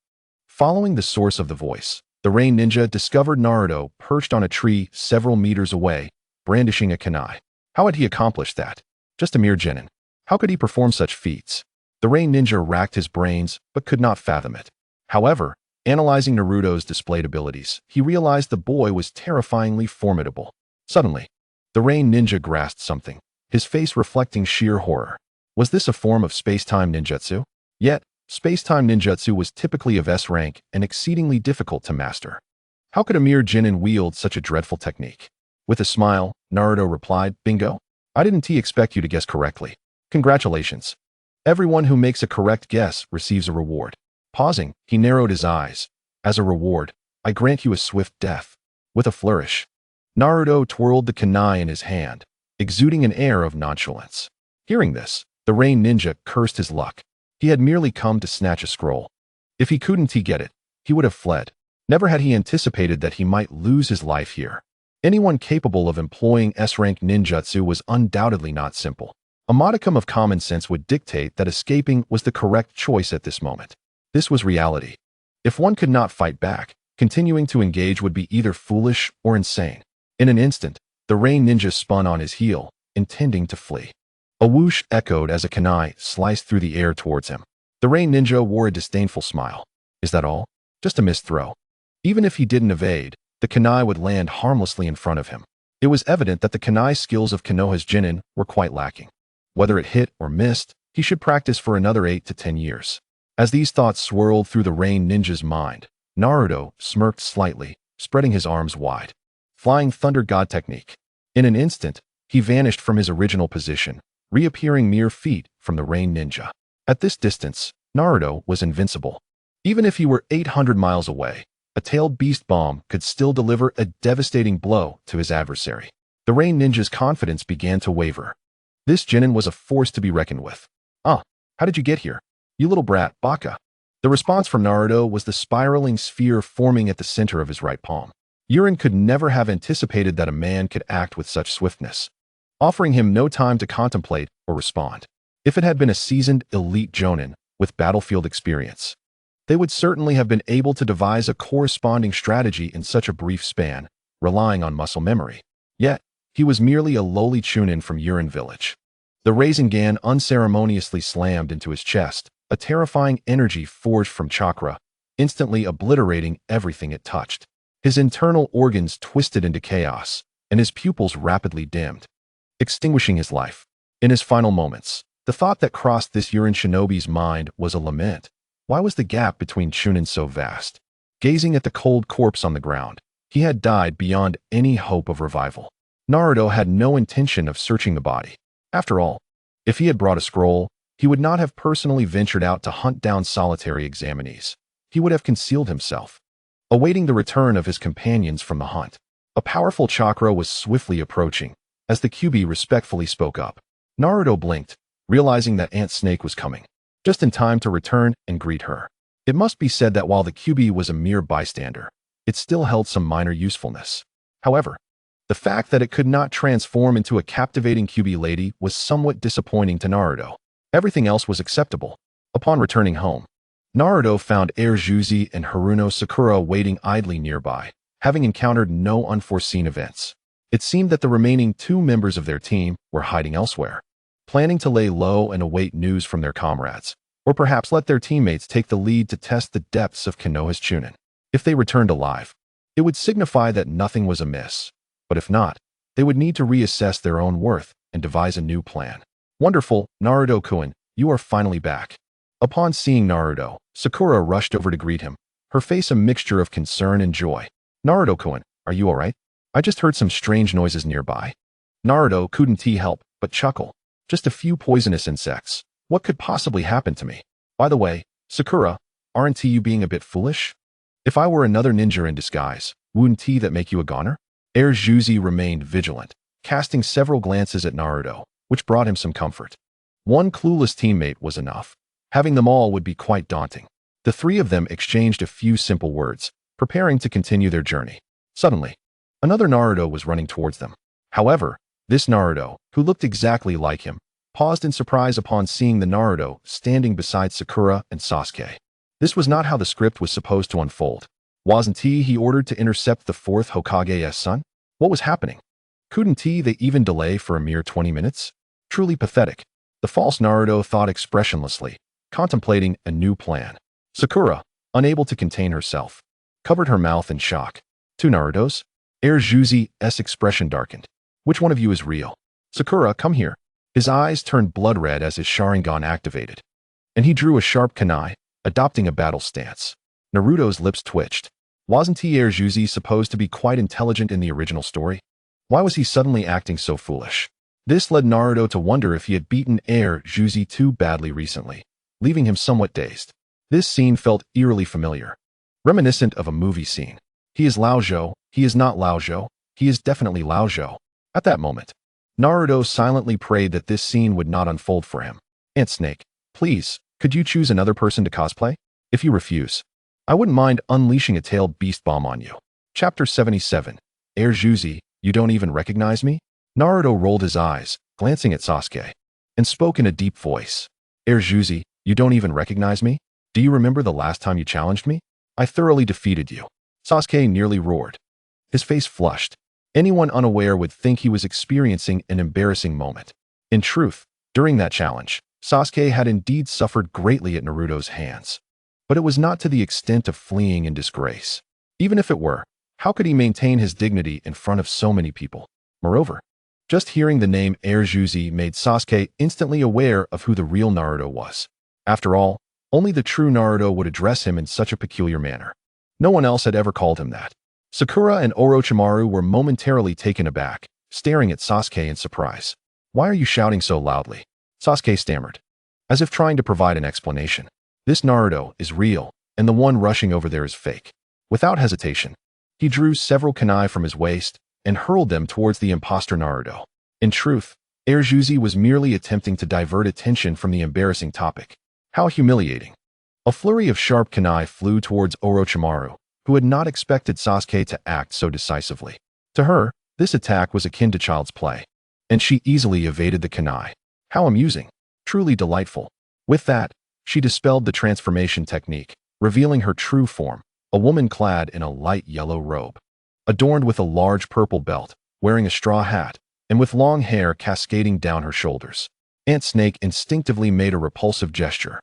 Following the source of the voice, the rain ninja discovered Naruto perched on a tree several meters away, brandishing a kunai. How had he accomplished that? Just a mere genin. How could he perform such feats? The rain ninja racked his brains, but could not fathom it. However, analyzing Naruto's displayed abilities, he realized the boy was terrifyingly formidable. Suddenly, The Rain Ninja grasped something, his face reflecting sheer horror. Was this a form of space-time ninjutsu? Yet, space-time ninjutsu was typically of S rank and exceedingly difficult to master. How could a mere Genin wield such a dreadful technique? With a smile, Naruto replied, "Bingo. I didn't expect you to guess correctly. Congratulations. Everyone who makes a correct guess receives a reward." Pausing, he narrowed his eyes. "As a reward, I grant you a swift death." With a flourish, Naruto twirled the kunai in his hand, exuding an air of nonchalance. Hearing this, the Rain Ninja cursed his luck. He had merely come to snatch a scroll. If he couldn't get it, he would have fled. Never had he anticipated that he might lose his life here. Anyone capable of employing S-rank ninjutsu was undoubtedly not simple. A modicum of common sense would dictate that escaping was the correct choice at this moment. This was reality. If one could not fight back, continuing to engage would be either foolish or insane. In an instant, the Rain Ninja spun on his heel, intending to flee. A whoosh echoed as a kunai sliced through the air towards him. The Rain Ninja wore a disdainful smile. Is that all? Just a missed throw. Even if he didn't evade, the kunai would land harmlessly in front of him. It was evident that the kunai skills of Konoha's Genin were quite lacking. Whether it hit or missed, he should practice for another 8 to 10 years. As these thoughts swirled through the Rain Ninja's mind, Naruto smirked slightly, spreading his arms wide. Flying Thunder God technique. In an instant, he vanished from his original position, reappearing mere feet from the Rain Ninja. At this distance, Naruto was invincible. Even if he were 800 miles away, a tailed beast bomb could still deliver a devastating blow to his adversary. The Rain Ninja's confidence began to waver. This Genin was a force to be reckoned with. "Ah, how did you get here? You little brat, baka." The response from Naruto was the spiraling sphere forming at the center of his right palm. Yurin could never have anticipated that a man could act with such swiftness, offering him no time to contemplate or respond. If it had been a seasoned, elite jonin with battlefield experience, they would certainly have been able to devise a corresponding strategy in such a brief span, relying on muscle memory. Yet, he was merely a lowly chunin from Yurin village. The Rinnegan unceremoniously slammed into his chest, a terrifying energy forged from chakra, instantly obliterating everything it touched. His internal organs twisted into chaos, and his pupils rapidly dimmed, extinguishing his life. In his final moments, the thought that crossed this Yurin shinobi's mind was a lament. Why was the gap between chunin so vast? Gazing at the cold corpse on the ground, he had died beyond any hope of revival. Naruto had no intention of searching the body. After all, if he had brought a scroll, he would not have personally ventured out to hunt down solitary examinees. He would have concealed himself, awaiting the return of his companions from the hunt. A powerful chakra was swiftly approaching, as the Kyuubi respectfully spoke up. Naruto blinked, realizing that Aunt Snake was coming, just in time to return and greet her. It must be said that while the Kyuubi was a mere bystander, it still held some minor usefulness. However, the fact that it could not transform into a captivating Kyuubi lady was somewhat disappointing to Naruto. Everything else was acceptable. Upon returning home, Naruto found Juzi and Haruno Sakura waiting idly nearby, having encountered no unforeseen events. It seemed that the remaining 2 members of their team were hiding elsewhere, planning to lay low and await news from their comrades, or perhaps let their teammates take the lead to test the depths of Konoha's chunin. If they returned alive, it would signify that nothing was amiss, but if not, they would need to reassess their own worth and devise a new plan. "Wonderful, Naruto-kun, you are finally back." Upon seeing Naruto, Sakura rushed over to greet him, her face a mixture of concern and joy. "Naruto-kun, are you alright? I just heard some strange noises nearby." Naruto couldn't help but chuckle. "Just a few poisonous insects. What could possibly happen to me? By the way, Sakura, aren't you being a bit foolish? If I were another ninja in disguise, wouldn't that make you a goner?" Juzi remained vigilant, casting several glances at Naruto, which brought him some comfort. One clueless teammate was enough. Having them all would be quite daunting. The 3 of them exchanged a few simple words, preparing to continue their journey. Suddenly, another Naruto was running towards them. However, this Naruto, who looked exactly like him, paused in surprise upon seeing the Naruto standing beside Sakura and Sasuke. This was not how the script was supposed to unfold. Wasn't he ordered to intercept the 4th Hokage's son? What was happening? Couldn't they even delay for a mere 20 minutes? Truly pathetic. The false Naruto thought expressionlessly, contemplating a new plan. Sakura, unable to contain herself, covered her mouth in shock. 2 Narutos? Juzi's expression darkened. Which one of you is real? Sakura, come here. His eyes turned blood red as his Sharingan activated, and he drew a sharp kunai, adopting a battle stance. Naruto's lips twitched. Wasn't he Erzuzi supposed to be quite intelligent in the original story? Why was he suddenly acting so foolish? This led Naruto to wonder if he had beaten Erzuzi too badly recently, leaving him somewhat dazed. This scene felt eerily familiar, reminiscent of a movie scene. He is Laozhou, he is not Laozhou, he is definitely Laozhou. At that moment, Naruto silently prayed that this scene would not unfold for him. Ant Snake, please, could you choose another person to cosplay? If you refuse, I wouldn't mind unleashing a tailed beast bomb on you. Chapter 77. Erzuzi, you don't even recognize me? Naruto rolled his eyes, glancing at Sasuke, and spoke in a deep voice. Erzuzi, you don't even recognize me? Do you remember the last time you challenged me? I thoroughly defeated you. Sasuke nearly roared. His face flushed. Anyone unaware would think he was experiencing an embarrassing moment. In truth, during that challenge, Sasuke had indeed suffered greatly at Naruto's hands. But it was not to the extent of fleeing in disgrace. Even if it were, how could he maintain his dignity in front of so many people? Moreover, just hearing the name Erzuzi made Sasuke instantly aware of who the real Naruto was. After all, only the true Naruto would address him in such a peculiar manner. No one else had ever called him that. Sakura and Orochimaru were momentarily taken aback, staring at Sasuke in surprise. Why are you shouting so loudly? Sasuke stammered, as if trying to provide an explanation. This Naruto is real, and the one rushing over there is fake. Without hesitation, he drew several kunai from his waist and hurled them towards the imposter Naruto. In truth, Erzuzi was merely attempting to divert attention from the embarrassing topic. How humiliating. A flurry of sharp kunai flew towards Orochimaru, who had not expected Sasuke to act so decisively. To her, this attack was akin to child's play, and she easily evaded the kunai. How amusing. Truly delightful. With that, she dispelled the transformation technique, revealing her true form, a woman clad in a light yellow robe, adorned with a large purple belt, wearing a straw hat, and with long hair cascading down her shoulders. Ant Snake instinctively made a repulsive gesture,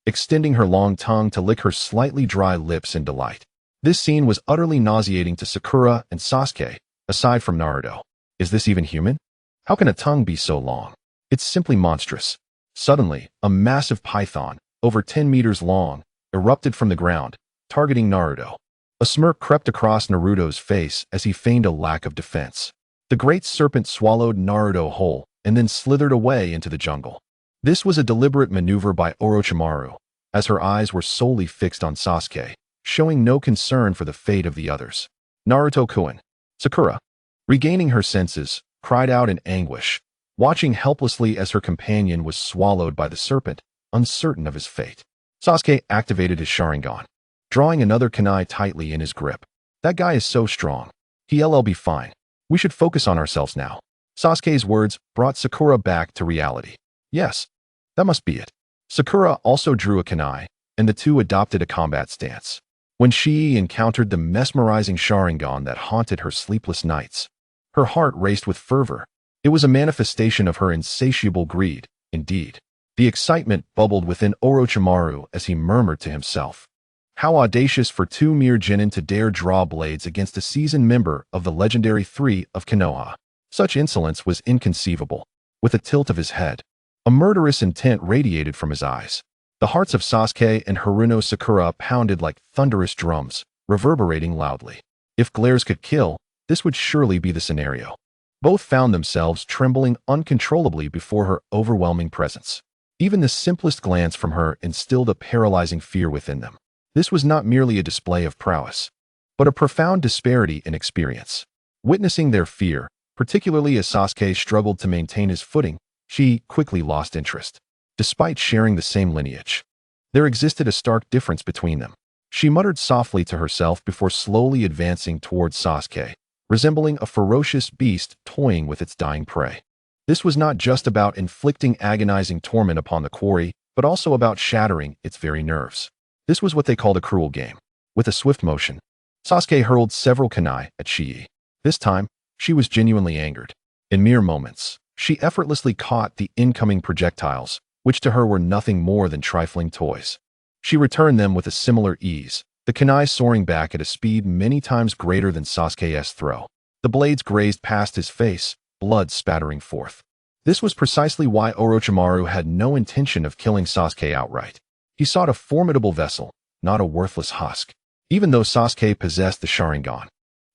extending her long tongue to lick her slightly dry lips in delight. This scene was utterly nauseating to Sakura and Sasuke, aside from Naruto. Is this even human? How can a tongue be so long? It's simply monstrous. Suddenly, a massive python, over 10 meters long, erupted from the ground, targeting Naruto. A smirk crept across Naruto's face as he feigned a lack of defense. The great serpent swallowed Naruto whole and then slithered away into the jungle. This was a deliberate maneuver by Orochimaru, as her eyes were solely fixed on Sasuke, showing no concern for the fate of the others. Naruto-kun. Sakura, regaining her senses, cried out in anguish, watching helplessly as her companion was swallowed by the serpent, uncertain of his fate. Sasuke activated his Sharingan, drawing another kunai tightly in his grip. That guy is so strong. He'll be fine. We should focus on ourselves now. Sasuke's words brought Sakura back to reality. Yes, that must be it. Sakura also drew a kunai, and the two adopted a combat stance. When she encountered the mesmerizing Sharingan that haunted her sleepless nights, her heart raced with fervor. It was a manifestation of her insatiable greed, indeed. The excitement bubbled within Orochimaru as he murmured to himself. How audacious for two mere genin to dare draw blades against a seasoned member of the legendary Three of Konoha. Such insolence was inconceivable. With a tilt of his head, a murderous intent radiated from his eyes. The hearts of Sasuke and Haruno Sakura pounded like thunderous drums, reverberating loudly. If glares could kill, this would surely be the scenario. Both found themselves trembling uncontrollably before her overwhelming presence. Even the simplest glance from her instilled a paralyzing fear within them. This was not merely a display of prowess, but a profound disparity in experience. Witnessing their fear, particularly as Sasuke struggled to maintain his footing, she quickly lost interest. Despite sharing the same lineage, there existed a stark difference between them. She muttered softly to herself before slowly advancing towards Sasuke, resembling a ferocious beast toying with its dying prey. This was not just about inflicting agonizing torment upon the quarry, but also about shattering its very nerves. This was what they called a cruel game. With a swift motion, Sasuke hurled several kunai at Sigh. This time, she was genuinely angered. In mere moments, she effortlessly caught the incoming projectiles, which to her were nothing more than trifling toys. She returned them with a similar ease, the kunai soaring back at a speed many times greater than Sasuke's throw. The blades grazed past his face, blood spattering forth. This was precisely why Orochimaru had no intention of killing Sasuke outright. He sought a formidable vessel, not a worthless husk. Even though Sasuke possessed the Sharingan,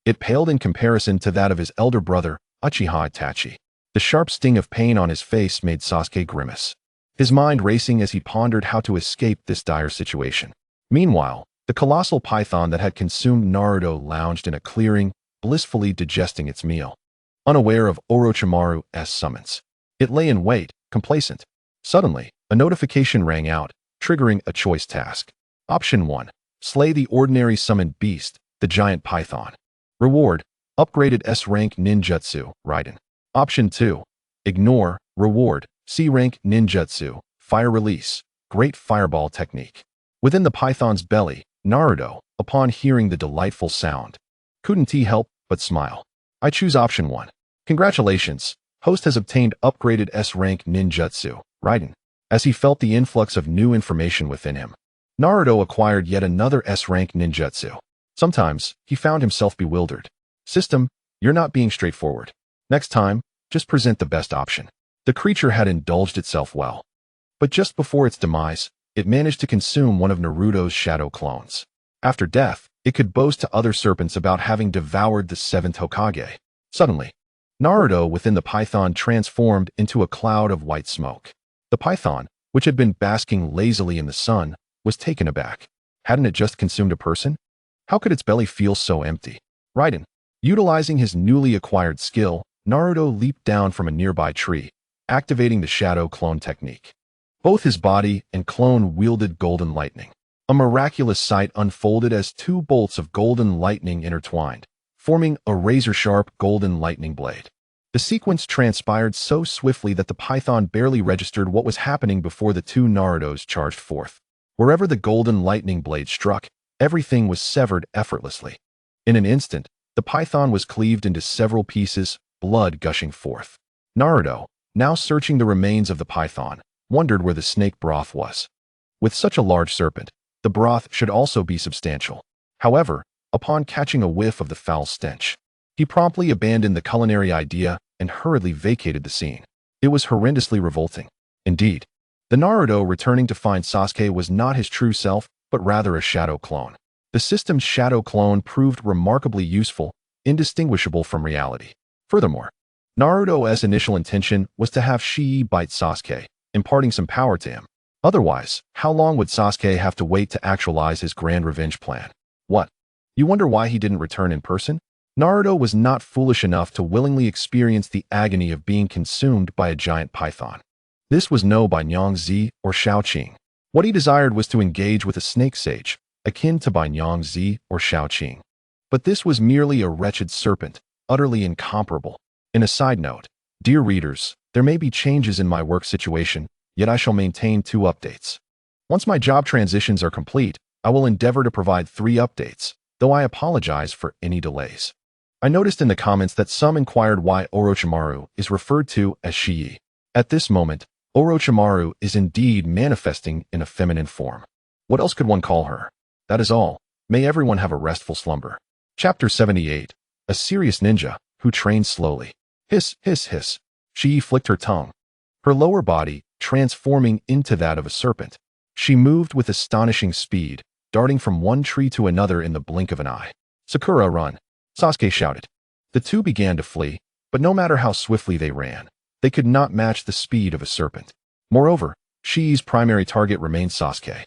it paled in comparison to that of his elder brother, Uchiha Itachi. The sharp sting of pain on his face made Sasuke grimace, his mind racing as he pondered how to escape this dire situation. Meanwhile, the colossal python that had consumed Naruto lounged in a clearing, blissfully digesting its meal, unaware of Orochimaru's summons. It lay in wait, complacent. Suddenly, a notification rang out, triggering a choice task. Option 1. Slay the ordinary summoned beast, the giant python. Reward: upgraded S-rank ninjutsu, Raiden. Option 2. Ignore. Reward: C-rank ninjutsu, fire release, great fireball technique. Within the python's belly, Naruto, upon hearing the delightful sound, couldn't he help but smile. I choose option 1. Congratulations, host has obtained upgraded S-rank ninjutsu, Raiden. As he felt the influx of new information within him, Naruto acquired yet another S-rank ninjutsu. Sometimes, he found himself bewildered. System, you're not being straightforward. Next time, just present the best option. The creature had indulged itself well. But just before its demise, it managed to consume one of Naruto's shadow clones. After death, it could boast to other serpents about having devoured the 7th Hokage. Suddenly, Naruto within the python transformed into a cloud of white smoke. The python, which had been basking lazily in the sun, was taken aback. Hadn't it just consumed a person? How could its belly feel so empty? Raiden. Utilizing his newly acquired skill, Naruto leaped down from a nearby tree, activating the shadow clone technique. Both his body and clone wielded golden lightning. A miraculous sight unfolded as two bolts of golden lightning intertwined, forming a razor-sharp golden lightning blade. The sequence transpired so swiftly that the python barely registered what was happening before the two Narutos charged forth. Wherever the golden lightning blade struck, everything was severed effortlessly. In an instant, the python was cleaved into several pieces, blood gushing forth. Naruto, now searching the remains of the python, wondered where the snake broth was. With such a large serpent, the broth should also be substantial. However, upon catching a whiff of the foul stench, he promptly abandoned the culinary idea and hurriedly vacated the scene. It was horrendously revolting. Indeed, the Naruto returning to find Sasuke was not his true self, but rather a shadow clone. The system's shadow clone proved remarkably useful, indistinguishable from reality. Furthermore, Naruto's initial intention was to have Sigh bite Sasuke, imparting some power to him. Otherwise, how long would Sasuke have to wait to actualize his grand revenge plan? What? You wonder why he didn't return in person? Naruto was not foolish enough to willingly experience the agony of being consumed by a giant python. This was no Banyang-Zi or Shao-Qing. What he desired was to engage with a snake sage, akin to Banyang-Zi or Shao-Qing. But this was merely a wretched serpent, utterly incomparable. In a side note, dear readers, there may be changes in my work situation, yet I shall maintain 2 updates. Once my job transitions are complete, I will endeavor to provide 3 updates, though I apologize for any delays. I noticed in the comments that some inquired why Orochimaru is referred to as Sigh. At this moment, Orochimaru is indeed manifesting in a feminine form. What else could one call her? That is all. May everyone have a restful slumber. Chapter 78. A serious ninja who trains slowly. Hiss, hiss, hiss. Sigh flicked her tongue, her lower body transforming into that of a serpent. She moved with astonishing speed, darting from one tree to another in the blink of an eye. Sakura, run! Sasuke shouted. The two began to flee, but no matter how swiftly they ran, they could not match the speed of a serpent. Moreover, Shi's primary target remained Sasuke.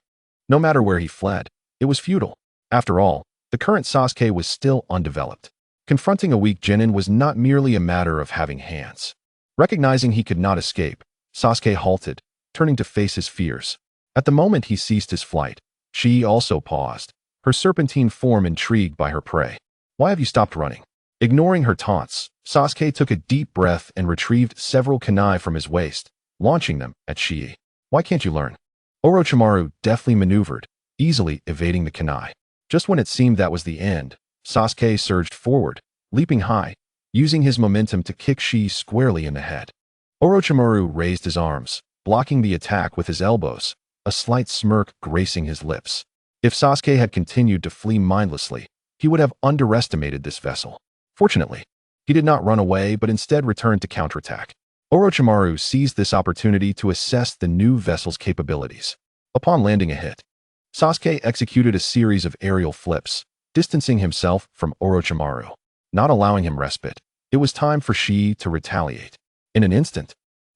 No matter where he fled, it was futile. After all, the current Sasuke was still undeveloped. Confronting a weak genin was not merely a matter of having hands. Recognizing he could not escape, Sasuke halted, turning to face his fears. At the moment he ceased his flight, Sigh also paused, her serpentine form intrigued by her prey. Why have you stopped running? Ignoring her taunts, Sasuke took a deep breath and retrieved several kunai from his waist, launching them at Sigh. Why can't you learn? Orochimaru deftly maneuvered, easily evading the kunai. Just when it seemed that was the end, Sasuke surged forward, leaping high, using his momentum to kick Sigh squarely in the head. Orochimaru raised his arms, blocking the attack with his elbows, a slight smirk gracing his lips. If Sasuke had continued to flee mindlessly, he would have underestimated this vessel. Fortunately, He did not run away, but instead returned to counterattack. Orochimaru seized this opportunity to assess the new vessel's capabilities. Upon landing a hit, Sasuke executed a series of aerial flips, distancing himself from Orochimaru, not allowing him respite. It was time for Sigh to retaliate. In an instant,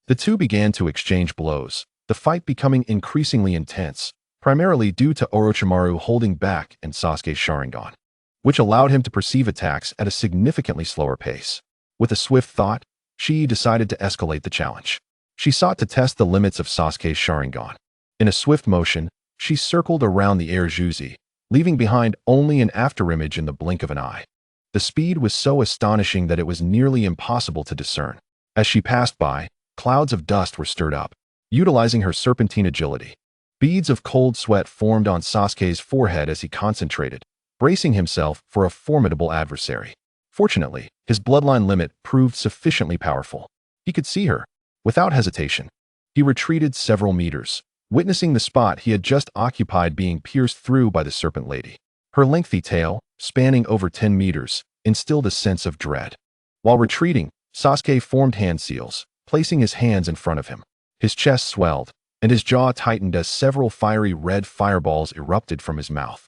the two began to exchange blows, the fight becoming increasingly intense, primarily due to Orochimaru holding back and Sasuke's Sharingan, which allowed him to perceive attacks at a significantly slower pace. With a swift thought, Sigh decided to escalate the challenge. She sought to test the limits of Sasuke's Sharingan. In a swift motion, she circled around the air Juzi, leaving behind only an afterimage in the blink of an eye. The speed was so astonishing that it was nearly impossible to discern. As she passed by, clouds of dust were stirred up. Utilizing her serpentine agility, beads of cold sweat formed on Sasuke's forehead as he concentrated, bracing himself for a formidable adversary. Fortunately, his bloodline limit proved sufficiently powerful. He could see her. Without hesitation, he retreated several meters, witnessing the spot he had just occupied being pierced through by the serpent lady. Her lengthy tail, spanning over 10 meters, instilled a sense of dread. While retreating, Sasuke formed hand seals, placing his hands in front of him. His chest swelled, and his jaw tightened as several fiery red fireballs erupted from his mouth,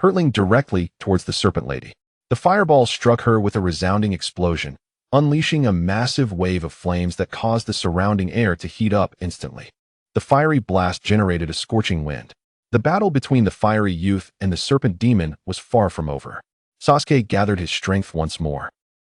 hurtling directly towards the serpent lady. The fireball struck her with a resounding explosion, unleashing a massive wave of flames that caused the surrounding air to heat up instantly. The fiery blast generated a scorching wind. The battle between the fiery youth and the serpent demon was far from over. Sasuke gathered his strength once more,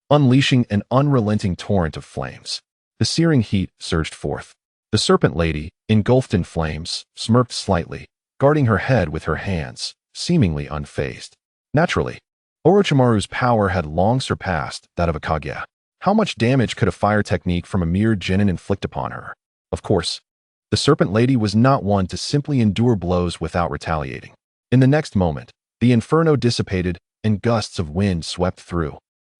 unleashing an unrelenting torrent of flames. The searing heat surged forth. The serpent lady, engulfed in flames, smirked slightly, guarding her head with her hands, seemingly unfazed. Naturally, Orochimaru's power had long surpassed that of a Kage. How much damage could a fire technique from a mere genin inflict upon her? Of course, the serpent lady was not one to simply endure blows without retaliating. In the next moment, the inferno dissipated and gusts of wind swept through,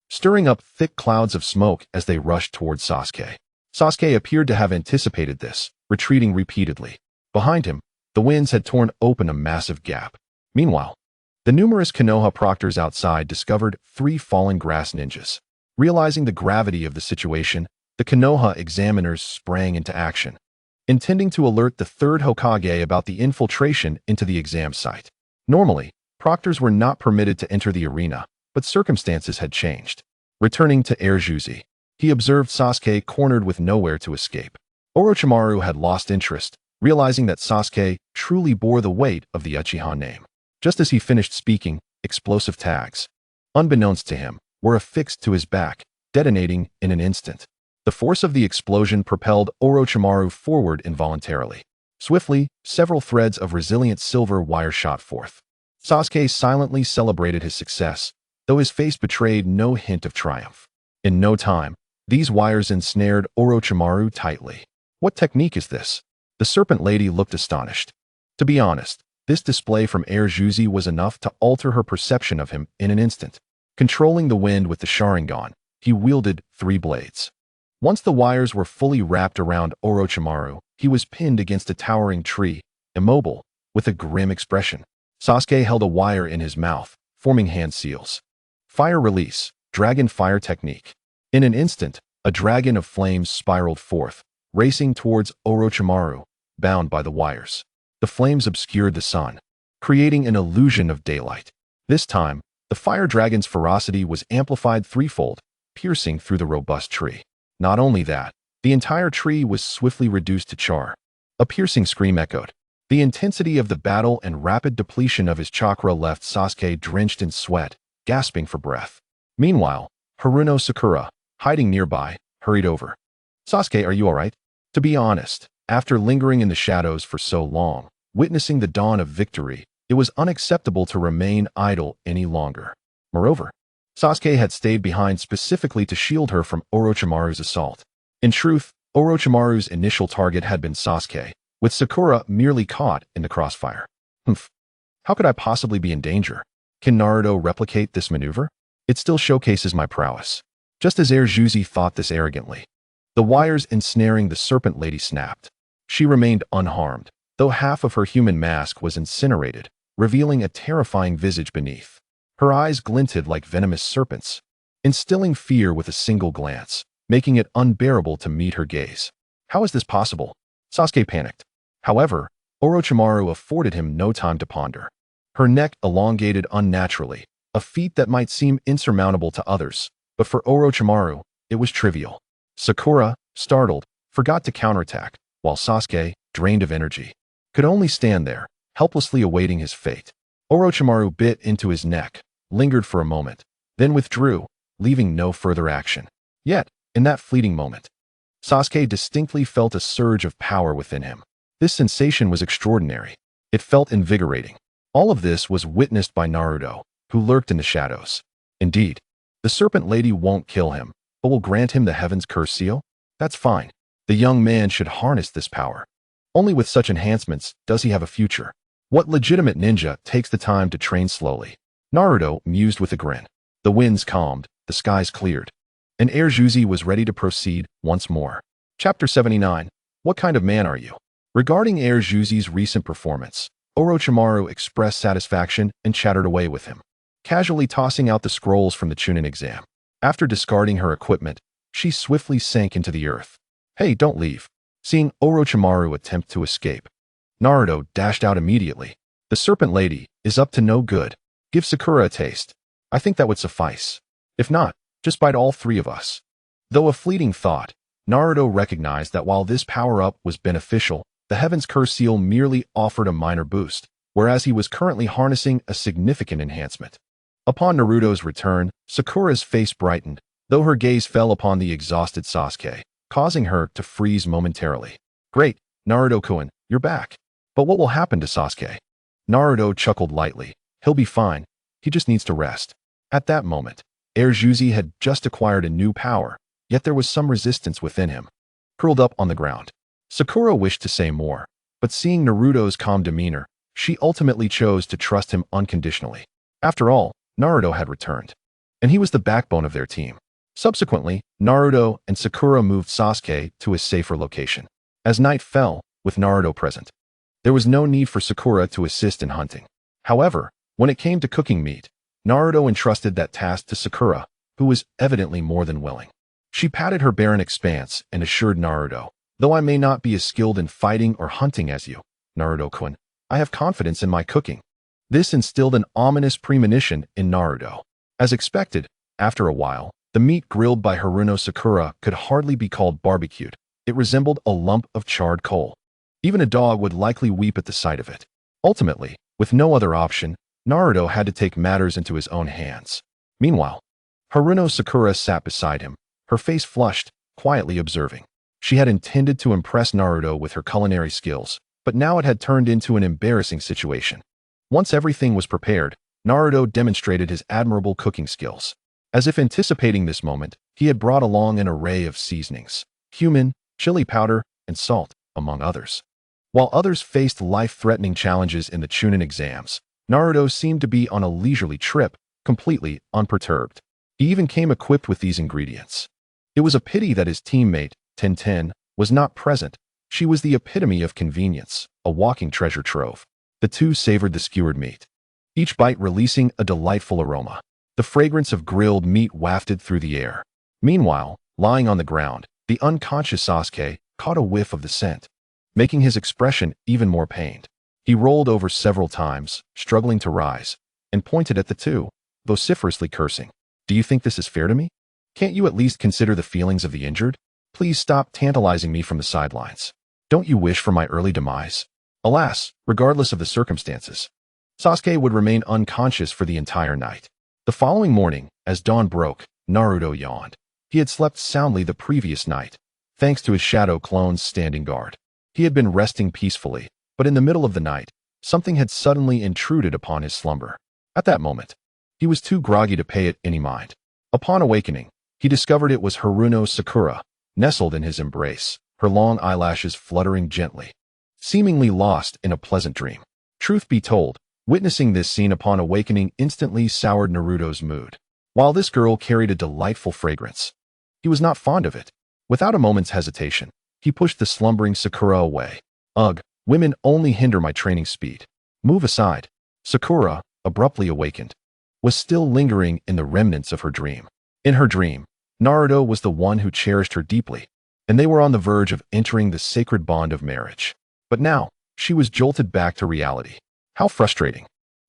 stirring up thick clouds of smoke as they rushed towards Sasuke. Sasuke appeared to have anticipated this, retreating repeatedly. Behind him, the winds had torn open a massive gap. Meanwhile, the numerous Konoha proctors outside discovered 3 fallen grass ninjas. Realizing the gravity of the situation, the Konoha examiners sprang into action, intending to alert the 3rd Hokage about the infiltration into the exam site. Normally, proctors were not permitted to enter the arena, but circumstances had changed. Returning to Air Juzi, he observed Sasuke cornered with nowhere to escape. Orochimaru had lost interest, realizing that Sasuke truly bore the weight of the Uchiha name. Just as he finished speaking, explosive tags, unbeknownst to him, were affixed to his back, detonating in an instant. The force of the explosion propelled Orochimaru forward involuntarily. Swiftly, several threads of resilient silver wire shot forth. Sasuke silently celebrated his success, though his face betrayed no hint of triumph. In no time, these wires ensnared Orochimaru tightly. What technique is this? The serpent lady looked astonished. To be honest, this display from Air Juzi was enough to alter her perception of him in an instant. Controlling the wind with the Sharingan, he wielded 3 blades. Once the wires were fully wrapped around Orochimaru, he was pinned against a towering tree, immobile, with a grim expression. Sasuke held a wire in his mouth, forming hand seals. Fire release, dragon fire technique. In an instant, a dragon of flames spiraled forth, racing towards Orochimaru, bound by the wires. The flames obscured the sun, creating an illusion of daylight. This time, the fire dragon's ferocity was amplified threefold, piercing through the robust tree. Not only that, the entire tree was swiftly reduced to char. A piercing scream echoed. The intensity of the battle and rapid depletion of his chakra left Sasuke drenched in sweat, gasping for breath. Meanwhile, Haruno Sakura, hiding nearby, hurried over. "Sasuke, are you alright?" To be honest, after lingering in the shadows for so long, witnessing the dawn of victory, it was unacceptable to remain idle any longer. Moreover, Sasuke had stayed behind specifically to shield her from Orochimaru's assault. In truth, Orochimaru's initial target had been Sasuke, with Sakura merely caught in the crossfire. How could I possibly be in danger? Can Naruto replicate this maneuver? It still showcases my prowess. Just as Air Juzi thought this arrogantly, the wires ensnaring the serpent lady snapped. She remained unharmed, though half of her human mask was incinerated, revealing a terrifying visage beneath. Her eyes glinted like venomous serpents. instilling fear with a single glance, making it unbearable to meet her gaze. How is this possible? Sasuke panicked. However, Orochimaru afforded him no time to ponder. Her neck elongated unnaturally, a feat that might seem insurmountable to others, but for Orochimaru, it was trivial. Sakura, startled, forgot to counterattack, while Sasuke, drained of energy, could only stand there, helplessly awaiting his fate. Orochimaru bit into his neck, lingered for a moment, then withdrew, leaving no further action. Yet, in that fleeting moment, Sasuke distinctly felt a surge of power within him. This sensation was extraordinary. It felt invigorating. All of this was witnessed by Naruto, who lurked in the shadows. Indeed, the Serpent Lady won't kill him, but will grant him the Heaven's Curse seal? That's fine. The young man should harness this power. Only with such enhancements does he have a future. What legitimate ninja takes the time to train slowly? Naruto mused with a grin. The winds calmed, the skies cleared, and Air Juzi was ready to proceed once more. Chapter 79. What kind of man are you? Regarding Air Juzi's recent performance, Orochimaru expressed satisfaction and chattered away with him, casually tossing out the scrolls from the Chunin exam. After discarding her equipment, she swiftly sank into the earth. Hey, don't leave. Seeing Orochimaru attempt to escape, Naruto dashed out immediately. The Serpent Lady is up to no good. Give Sakura a taste. I think that would suffice. If not, just bite all three of us. Though a fleeting thought, Naruto recognized that while this power-up was beneficial, the Heaven's Curse seal merely offered a minor boost, whereas he was currently harnessing a significant enhancement. Upon Naruto's return, Sakura's face brightened, though her gaze fell upon the exhausted Sasuke, causing her to freeze momentarily. Great, Naruto-kun, you're back. But what will happen to Sasuke? Naruto chuckled lightly. He'll be fine. He just needs to rest. At that moment, Air Juzi had just acquired a new power, yet there was some resistance within him. Curled up on the ground, Sakura wished to say more, but seeing Naruto's calm demeanor, she ultimately chose to trust him unconditionally. After all, Naruto had returned, and he was the backbone of their team. Subsequently, Naruto and Sakura moved Sasuke to a safer location. As night fell, with Naruto present, there was no need for Sakura to assist in hunting. However, when it came to cooking meat, Naruto entrusted that task to Sakura, who was evidently more than willing. She patted her barren expanse and assured Naruto, though I may not be as skilled in fighting or hunting as you, Naruto-kun, I have confidence in my cooking. This instilled an ominous premonition in Naruto. As expected, after a while, the meat grilled by Haruno Sakura could hardly be called barbecued. It resembled a lump of charred coal. Even a dog would likely weep at the sight of it. Ultimately, with no other option, Naruto had to take matters into his own hands. Meanwhile, Haruno Sakura sat beside him, her face flushed, quietly observing. She had intended to impress Naruto with her culinary skills, but now it had turned into an embarrassing situation. Once everything was prepared, Naruto demonstrated his admirable cooking skills. As if anticipating this moment, he had brought along an array of seasonings, cumin, chili powder, and salt, among others. While others faced life-threatening challenges in the Chunin exams, Naruto seemed to be on a leisurely trip, completely unperturbed. He even came equipped with these ingredients. It was a pity that his teammate, Tenten, was not present. She was the epitome of convenience, a walking treasure trove. The two savored the skewered meat, each bite releasing a delightful aroma. The fragrance of grilled meat wafted through the air. Meanwhile, lying on the ground, the unconscious Sasuke caught a whiff of the scent, making his expression even more pained. He rolled over several times, struggling to rise, and pointed at the two, vociferously cursing. Do you think this is fair to me? Can't you at least consider the feelings of the injured? Please stop tantalizing me from the sidelines. Don't you wish for my early demise? Alas, regardless of the circumstances, Sasuke would remain unconscious for the entire night. The following morning, as dawn broke, Naruto yawned. He had slept soundly the previous night, thanks to his shadow clones standing guard. He had been resting peacefully, but in the middle of the night, something had suddenly intruded upon his slumber. At that moment, he was too groggy to pay it any mind. Upon awakening, he discovered it was Haruno Sakura, nestled in his embrace, her long eyelashes fluttering gently, seemingly lost in a pleasant dream. Truth be told, witnessing this scene upon awakening instantly soured Naruto's mood. While this girl carried a delightful fragrance, he was not fond of it. Without a moment's hesitation, he pushed the slumbering Sakura away. Ugh, women only hinder my training speed. Move aside. Sakura, abruptly awakened, was still lingering in the remnants of her dream. In her dream, Naruto was the one who cherished her deeply, and they were on the verge of entering the sacred bond of marriage. But now, she was jolted back to reality. How frustrating.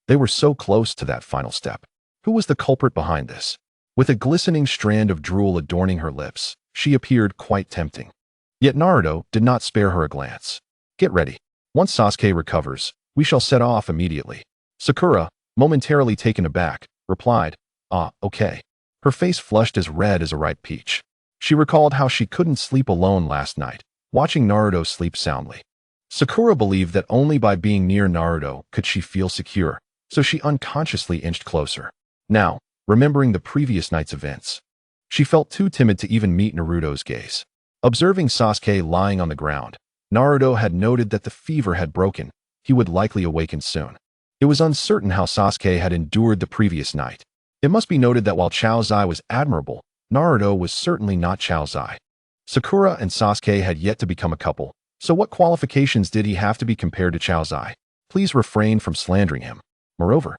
They were so close to that final step. Who was the culprit behind this? With a glistening strand of drool adorning her lips, she appeared quite tempting. Yet Naruto did not spare her a glance. Get ready. Once Sasuke recovers, we shall set off immediately. Sakura, momentarily taken aback, replied, "Ah, okay." Her face flushed as red as a ripe peach. She recalled how she couldn't sleep alone last night, watching Naruto sleep soundly. Sakura believed that only by being near Naruto could she feel secure, so she unconsciously inched closer. Now, remembering the previous night's events, she felt too timid to even meet Naruto's gaze. Observing Sasuke lying on the ground, Naruto had noted that the fever had broken. He would likely awaken soon. It was uncertain how Sasuke had endured the previous night. It must be noted that while Zai was admirable, Naruto was certainly not Zai. Sakura and Sasuke had yet to become a couple, so what qualifications did he have to be compared to Zai? Please refrain from slandering him. Moreover,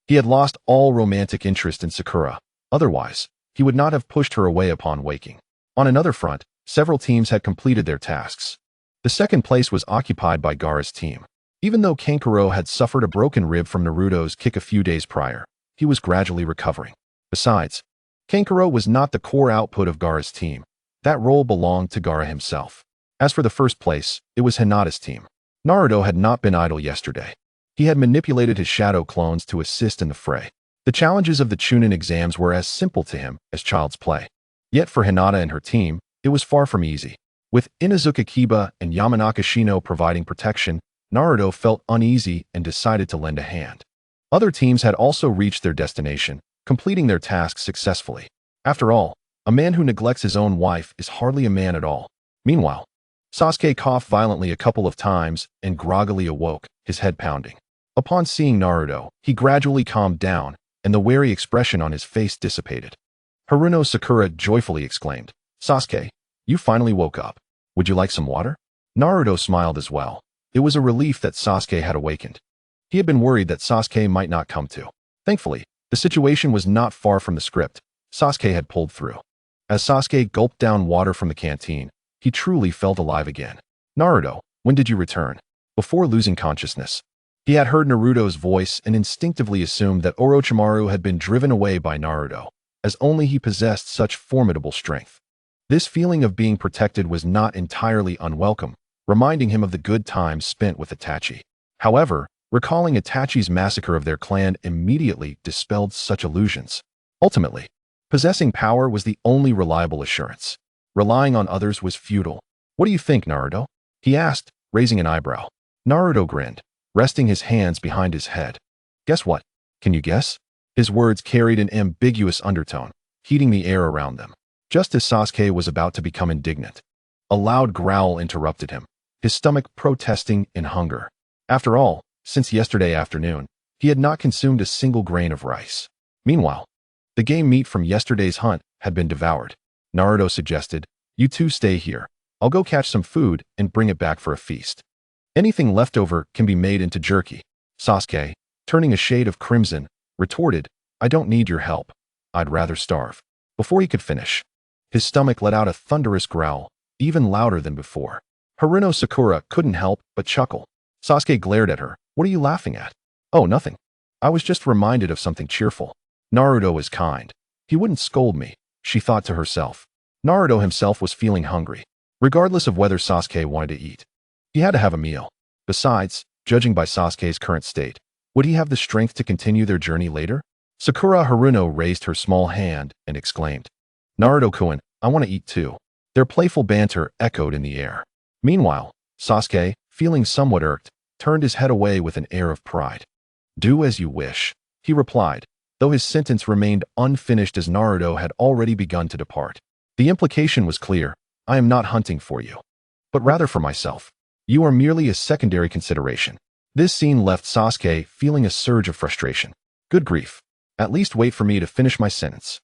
he had lost all romantic interest in Sakura. Otherwise, he would not have pushed her away upon waking. On another front, several teams had completed their tasks. The second place was occupied by Gaara's team. Even though Kankuro had suffered a broken rib from Naruto's kick a few days prior, he was gradually recovering. Besides, Kankuro was not the core output of Gaara's team. That role belonged to Gaara himself. As for the first place, it was Hinata's team. Naruto had not been idle yesterday. He had manipulated his shadow clones to assist in the fray. The challenges of the Chunin exams were as simple to him as child's play. Yet for Hinata and her team, it was far from easy. With Inuzuka Kiba and Yamanaka Shino providing protection, Naruto felt uneasy and decided to lend a hand. Other teams had also reached their destination, completing their tasks successfully. After all, a man who neglects his own wife is hardly a man at all. Meanwhile, Sasuke coughed violently a couple of times and groggily awoke, his head pounding. Upon seeing Naruto, he gradually calmed down, and the wary expression on his face dissipated. Haruno Sakura joyfully exclaimed, "Sasuke, you finally woke up. Would you like some water?" Naruto smiled as well. It was a relief that Sasuke had awakened. He had been worried that Sasuke might not come to. Thankfully, the situation was not far from the script. Sasuke had pulled through. As Sasuke gulped down water from the canteen, he truly felt alive again. "Naruto, when did you return?" Before losing consciousness, he had heard Naruto's voice and instinctively assumed that Orochimaru had been driven away by Naruto, as only he possessed such formidable strength. This feeling of being protected was not entirely unwelcome, reminding him of the good times spent with Itachi. However, recalling Itachi's massacre of their clan immediately dispelled such illusions. Ultimately, possessing power was the only reliable assurance. Relying on others was futile. "What do you think, Naruto?" he asked, raising an eyebrow. Naruto grinned, resting his hands behind his head. "Guess what? Can you guess?" His words carried an ambiguous undertone, heating the air around them. Just as Sasuke was about to become indignant, a loud growl interrupted him, his stomach protesting in hunger. After all, since yesterday afternoon, he had not consumed a single grain of rice. Meanwhile, the game meat from yesterday's hunt had been devoured. Naruto suggested, "You two stay here. I'll go catch some food and bring it back for a feast. Anything left over can be made into jerky." Sasuke, turning a shade of crimson, retorted, "I don't need your help. I'd rather starve." Before he could finish, his stomach let out a thunderous growl, even louder than before. Haruno Sakura couldn't help but chuckle. Sasuke glared at her. "What are you laughing at?" "Oh, nothing. I was just reminded of something cheerful." Naruto is kind. He wouldn't scold me, she thought to herself. Naruto himself was feeling hungry, regardless of whether Sasuke wanted to eat. He had to have a meal. Besides, judging by Sasuke's current state, would he have the strength to continue their journey later? Sakura Haruno raised her small hand and exclaimed, "Naruto-kun, I want to eat too." Their playful banter echoed in the air. Meanwhile, Sasuke, feeling somewhat irked, turned his head away with an air of pride. "Do as you wish," he replied, though his sentence remained unfinished as Naruto had already begun to depart. The implication was clear: "I am not hunting for you, but rather for myself. You are merely a secondary consideration." This scene left Sasuke feeling a surge of frustration. Good grief. At least wait for me to finish my sentence.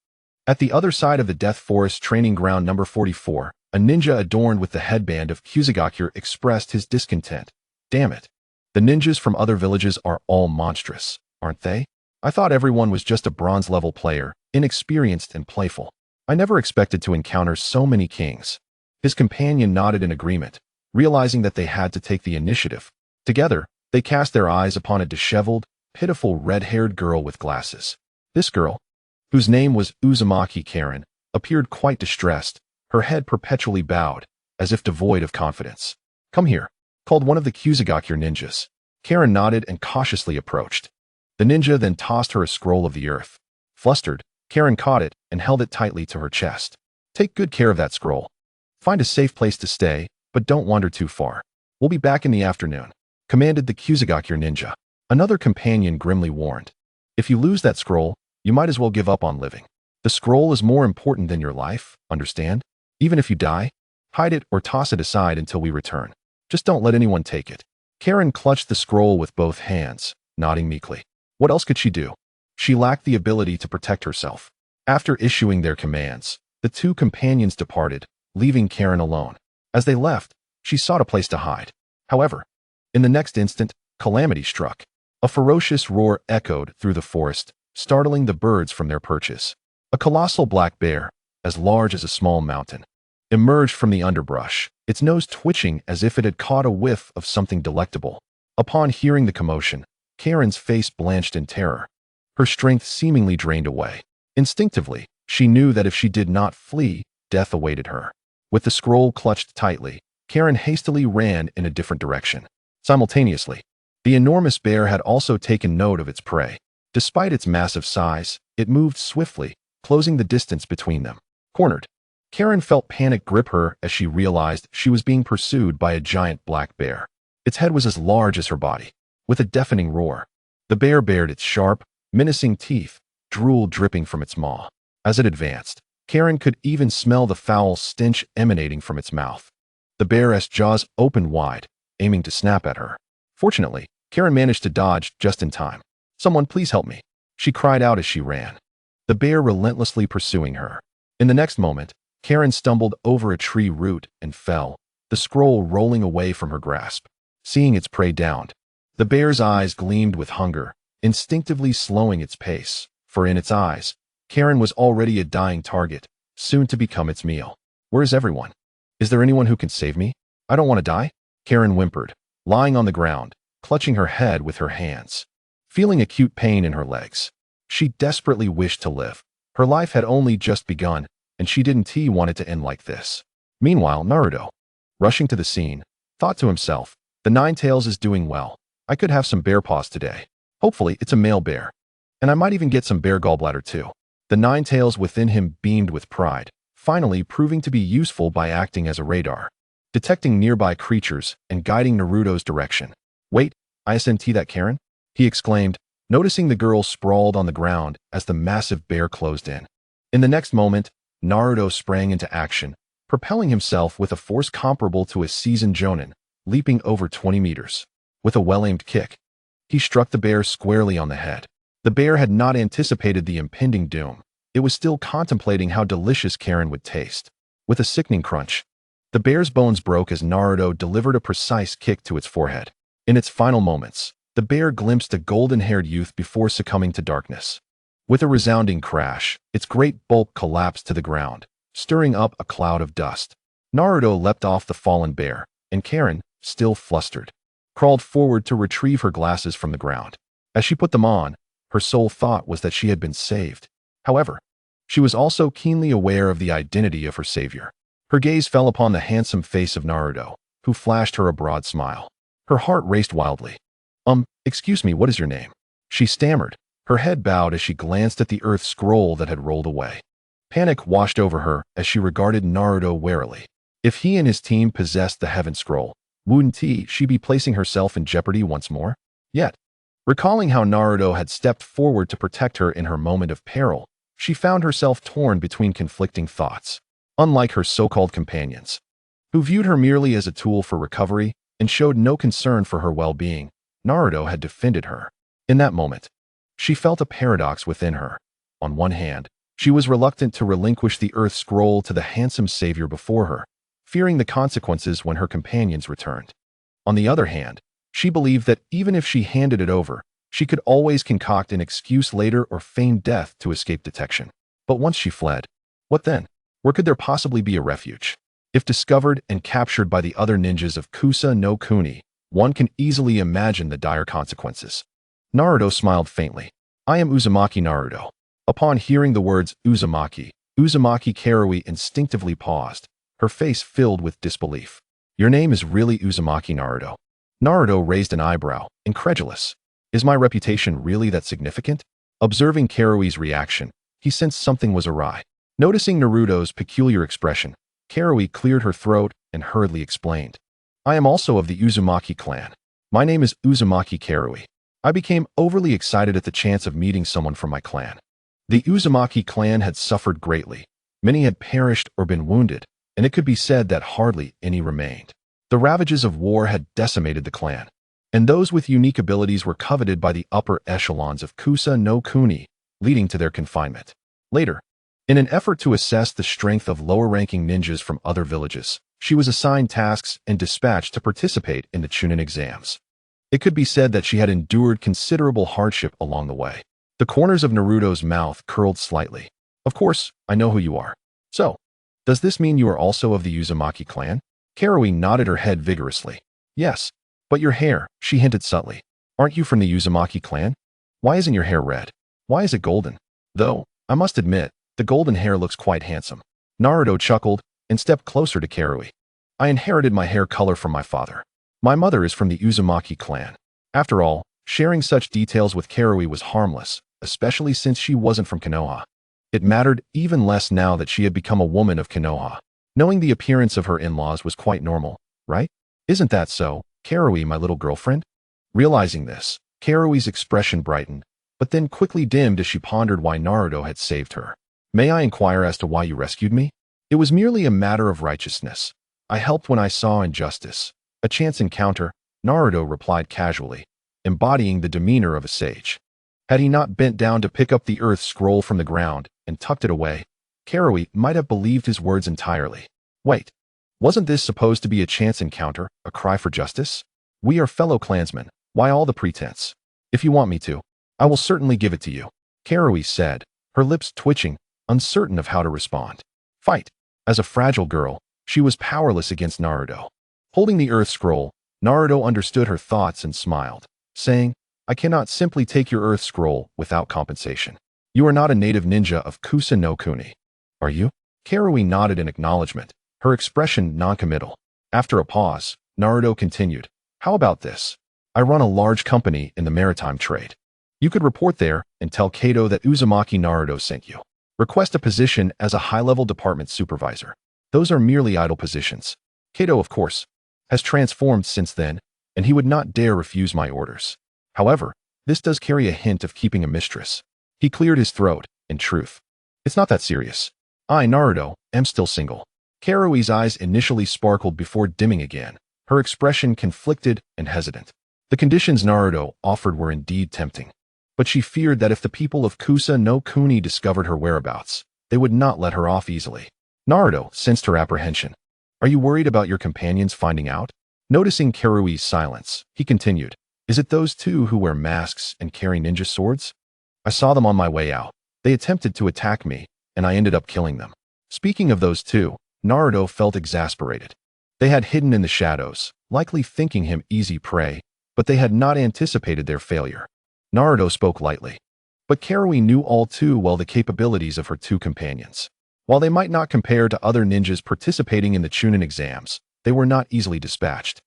At the other side of the Death Forest training ground number 44, a ninja adorned with the headband of Kyuubi expressed his discontent. "Damn it. The ninjas from other villages are all monstrous, aren't they? I thought everyone was just a bronze-level player, inexperienced and playful." I never expected to encounter so many kings. His companion nodded in agreement, realizing that they had to take the initiative. Together, they cast their eyes upon a disheveled, pitiful red-haired girl with glasses. This girl, whose name was Uzumaki Karen, appeared quite distressed, her head perpetually bowed, as if devoid of confidence. "Come here," called one of the Kyuubi ninjas. Karen nodded and cautiously approached. The ninja then tossed her a scroll of the earth. Flustered, Karen caught it and held it tightly to her chest. "Take good care of that scroll. Find a safe place to stay, but don't wander too far. We'll be back in the afternoon," commanded the Kyuubi ninja. Another companion grimly warned, "If you lose that scroll, you might as well give up on living. The scroll is more important than your life, understand? Even if you die, hide it or toss it aside until we return. Just don't let anyone take it." Karen clutched the scroll with both hands, nodding meekly. What else could she do? She lacked the ability to protect herself. After issuing their commands, the two companions departed, leaving Karen alone. As they left, she sought a place to hide. However, in the next instant, calamity struck. A ferocious roar echoed through the forest, startling the birds from their perches. A colossal black bear, as large as a small mountain, emerged from the underbrush, its nose twitching as if it had caught a whiff of something delectable. Upon hearing the commotion, Karen's face blanched in terror. Her strength seemingly drained away. Instinctively, she knew that if she did not flee, death awaited her. With the scroll clutched tightly, Karen hastily ran in a different direction. Simultaneously, the enormous bear had also taken note of its prey. Despite its massive size, it moved swiftly, closing the distance between them. Cornered, Karen felt panic grip her as she realized she was being pursued by a giant black bear. Its head was as large as her body. With a deafening roar, the bear bared its sharp, menacing teeth, drool dripping from its maw. As it advanced, Karen could even smell the foul stench emanating from its mouth. The bear's jaws opened wide, aiming to snap at her. Fortunately, Karen managed to dodge just in time. "Someone please help me," she cried out as she ran, the bear relentlessly pursuing her. In the next moment, Karen stumbled over a tree root and fell, the scroll rolling away from her grasp. Seeing its prey downed, the bear's eyes gleamed with hunger, instinctively slowing its pace, for in its eyes, Karen was already a dying target, soon to become its meal. "Where is everyone? Is there anyone who can save me? I don't want to die," Karen whimpered, lying on the ground, clutching her head with her hands. Feeling acute pain in her legs, she desperately wished to live. Her life had only just begun, and she didn't want it to end like this. Meanwhile, Naruto, rushing to the scene, thought to himself, "The Ninetales is doing well. I could have some bear paws today. Hopefully, it's a male bear. And I might even get some bear gallbladder too." The Ninetales within him beamed with pride, finally proving to be useful by acting as a radar, detecting nearby creatures and guiding Naruto's direction. "Wait, isn't that Karen?" he exclaimed, noticing the girl sprawled on the ground as the massive bear closed in. In the next moment, Naruto sprang into action, propelling himself with a force comparable to a seasoned jonin, leaping over 20 meters. With a well-aimed kick, he struck the bear squarely on the head. The bear had not anticipated the impending doom. It was still contemplating how delicious Karen would taste. With a sickening crunch, the bear's bones broke as Naruto delivered a precise kick to its forehead. In its final moments, the bear glimpsed a golden-haired youth before succumbing to darkness. With a resounding crash, its great bulk collapsed to the ground, stirring up a cloud of dust. Naruto leapt off the fallen bear, and Karen, still flustered, crawled forward to retrieve her glasses from the ground. As she put them on, her sole thought was that she had been saved. However, she was also keenly aware of the identity of her savior. Her gaze fell upon the handsome face of Naruto, who flashed her a broad smile. Her heart raced wildly. Excuse me, what is your name?" she stammered, her head bowed as she glanced at the earth scroll that had rolled away. Panic washed over her as she regarded Naruto warily. If he and his team possessed the Heaven Scroll, wouldn't she be placing herself in jeopardy once more? Yet, recalling how Naruto had stepped forward to protect her in her moment of peril, she found herself torn between conflicting thoughts. Unlike her so-called companions, who viewed her merely as a tool for recovery and showed no concern for her well-being, Naruto had defended her. In that moment, she felt a paradox within her. On one hand, she was reluctant to relinquish the Earth Scroll to the handsome savior before her, fearing the consequences when her companions returned. On the other hand, she believed that even if she handed it over, she could always concoct an excuse later or feign death to escape detection. But once she fled, What then? Where could there possibly be a refuge? If discovered and captured by the other ninjas of Kusa no Kuni, one can easily imagine the dire consequences. Naruto smiled faintly. I am Uzumaki Naruto. Upon hearing the words Uzumaki Karui instinctively paused, her face filled with disbelief. Your name is really Uzumaki Naruto? Naruto raised an eyebrow, incredulous. Is my reputation really that significant? Observing Karui's reaction, he sensed something was awry. Noticing Naruto's peculiar expression, Karui cleared her throat and hurriedly explained. I am also of the Uzumaki clan. My name is Uzumaki Karui. I became overly excited at the chance of meeting someone from my clan. The Uzumaki clan had suffered greatly. Many had perished or been wounded, and it could be said that hardly any remained. The ravages of war had decimated the clan, and those with unique abilities were coveted by the upper echelons of Kusa no Kuni, leading to their confinement. Later, in an effort to assess the strength of lower-ranking ninjas from other villages, she was assigned tasks and dispatched to participate in the Chunin exams. It could be said that she had endured considerable hardship along the way. The corners of Naruto's mouth curled slightly. Of course, I know who you are. So, does this mean you are also of the Uzumaki clan? Karui nodded her head vigorously. Yes, but your hair, she hinted subtly. Aren't you from the Uzumaki clan? Why isn't your hair red? Why is it golden? Though, I must admit, the golden hair looks quite handsome. Naruto chuckled and stepped closer to Karui. I inherited my hair color from my father. My mother is from the Uzumaki clan. After all, sharing such details with Karui was harmless, especially since she wasn't from Konoha. It mattered even less now that she had become a woman of Konoha. Knowing the appearance of her in-laws was quite normal, right? Isn't that so, Karui, my little girlfriend? Realizing this, Karui's expression brightened, but then quickly dimmed as she pondered why Naruto had saved her. May I inquire as to why you rescued me? It was merely a matter of righteousness. I helped when I saw injustice. A chance encounter, Naruto replied casually, embodying the demeanor of a sage. Had he not bent down to pick up the earth scroll from the ground and tucked it away, Karui might have believed his words entirely. Wait, wasn't this supposed to be a chance encounter, a cry for justice? We are fellow clansmen, why all the pretense? If you want me to, I will certainly give it to you, Karui said, her lips twitching, uncertain of how to respond. Fight. As a fragile girl, she was powerless against Naruto. Holding the earth scroll, Naruto understood her thoughts and smiled, saying, I cannot simply take your earth scroll without compensation. You are not a native ninja of Kusa no Kuni. Are you? Karui nodded in acknowledgement, her expression non-committal. After a pause, Naruto continued, how about this? I run a large company in the maritime trade. You could report there and tell Kato that Uzumaki Naruto sent you. Request a position as a high-level department supervisor. Those are merely idle positions. Kato, of course, has transformed since then, and he would not dare refuse my orders. However, this does carry a hint of keeping a mistress. He cleared his throat, in truth. It's not that serious. I, Naruto, am still single. Karui's eyes initially sparkled before dimming again, her expression conflicted and hesitant. The conditions Naruto offered were indeed tempting, but she feared that if the people of Kusa no Kuni discovered her whereabouts, they would not let her off easily. Naruto sensed her apprehension. Are you worried about your companions finding out? Noticing Karui's silence, he continued, is it those two who wear masks and carry ninja swords? I saw them on my way out. They attempted to attack me, and I ended up killing them. Speaking of those two, Naruto felt exasperated. They had hidden in the shadows, likely thinking him easy prey, but they had not anticipated their failure. Naruto spoke lightly. But Karui knew all too well the capabilities of her two companions. While they might not compare to other ninjas participating in the Chunin exams, they were not easily dispatched.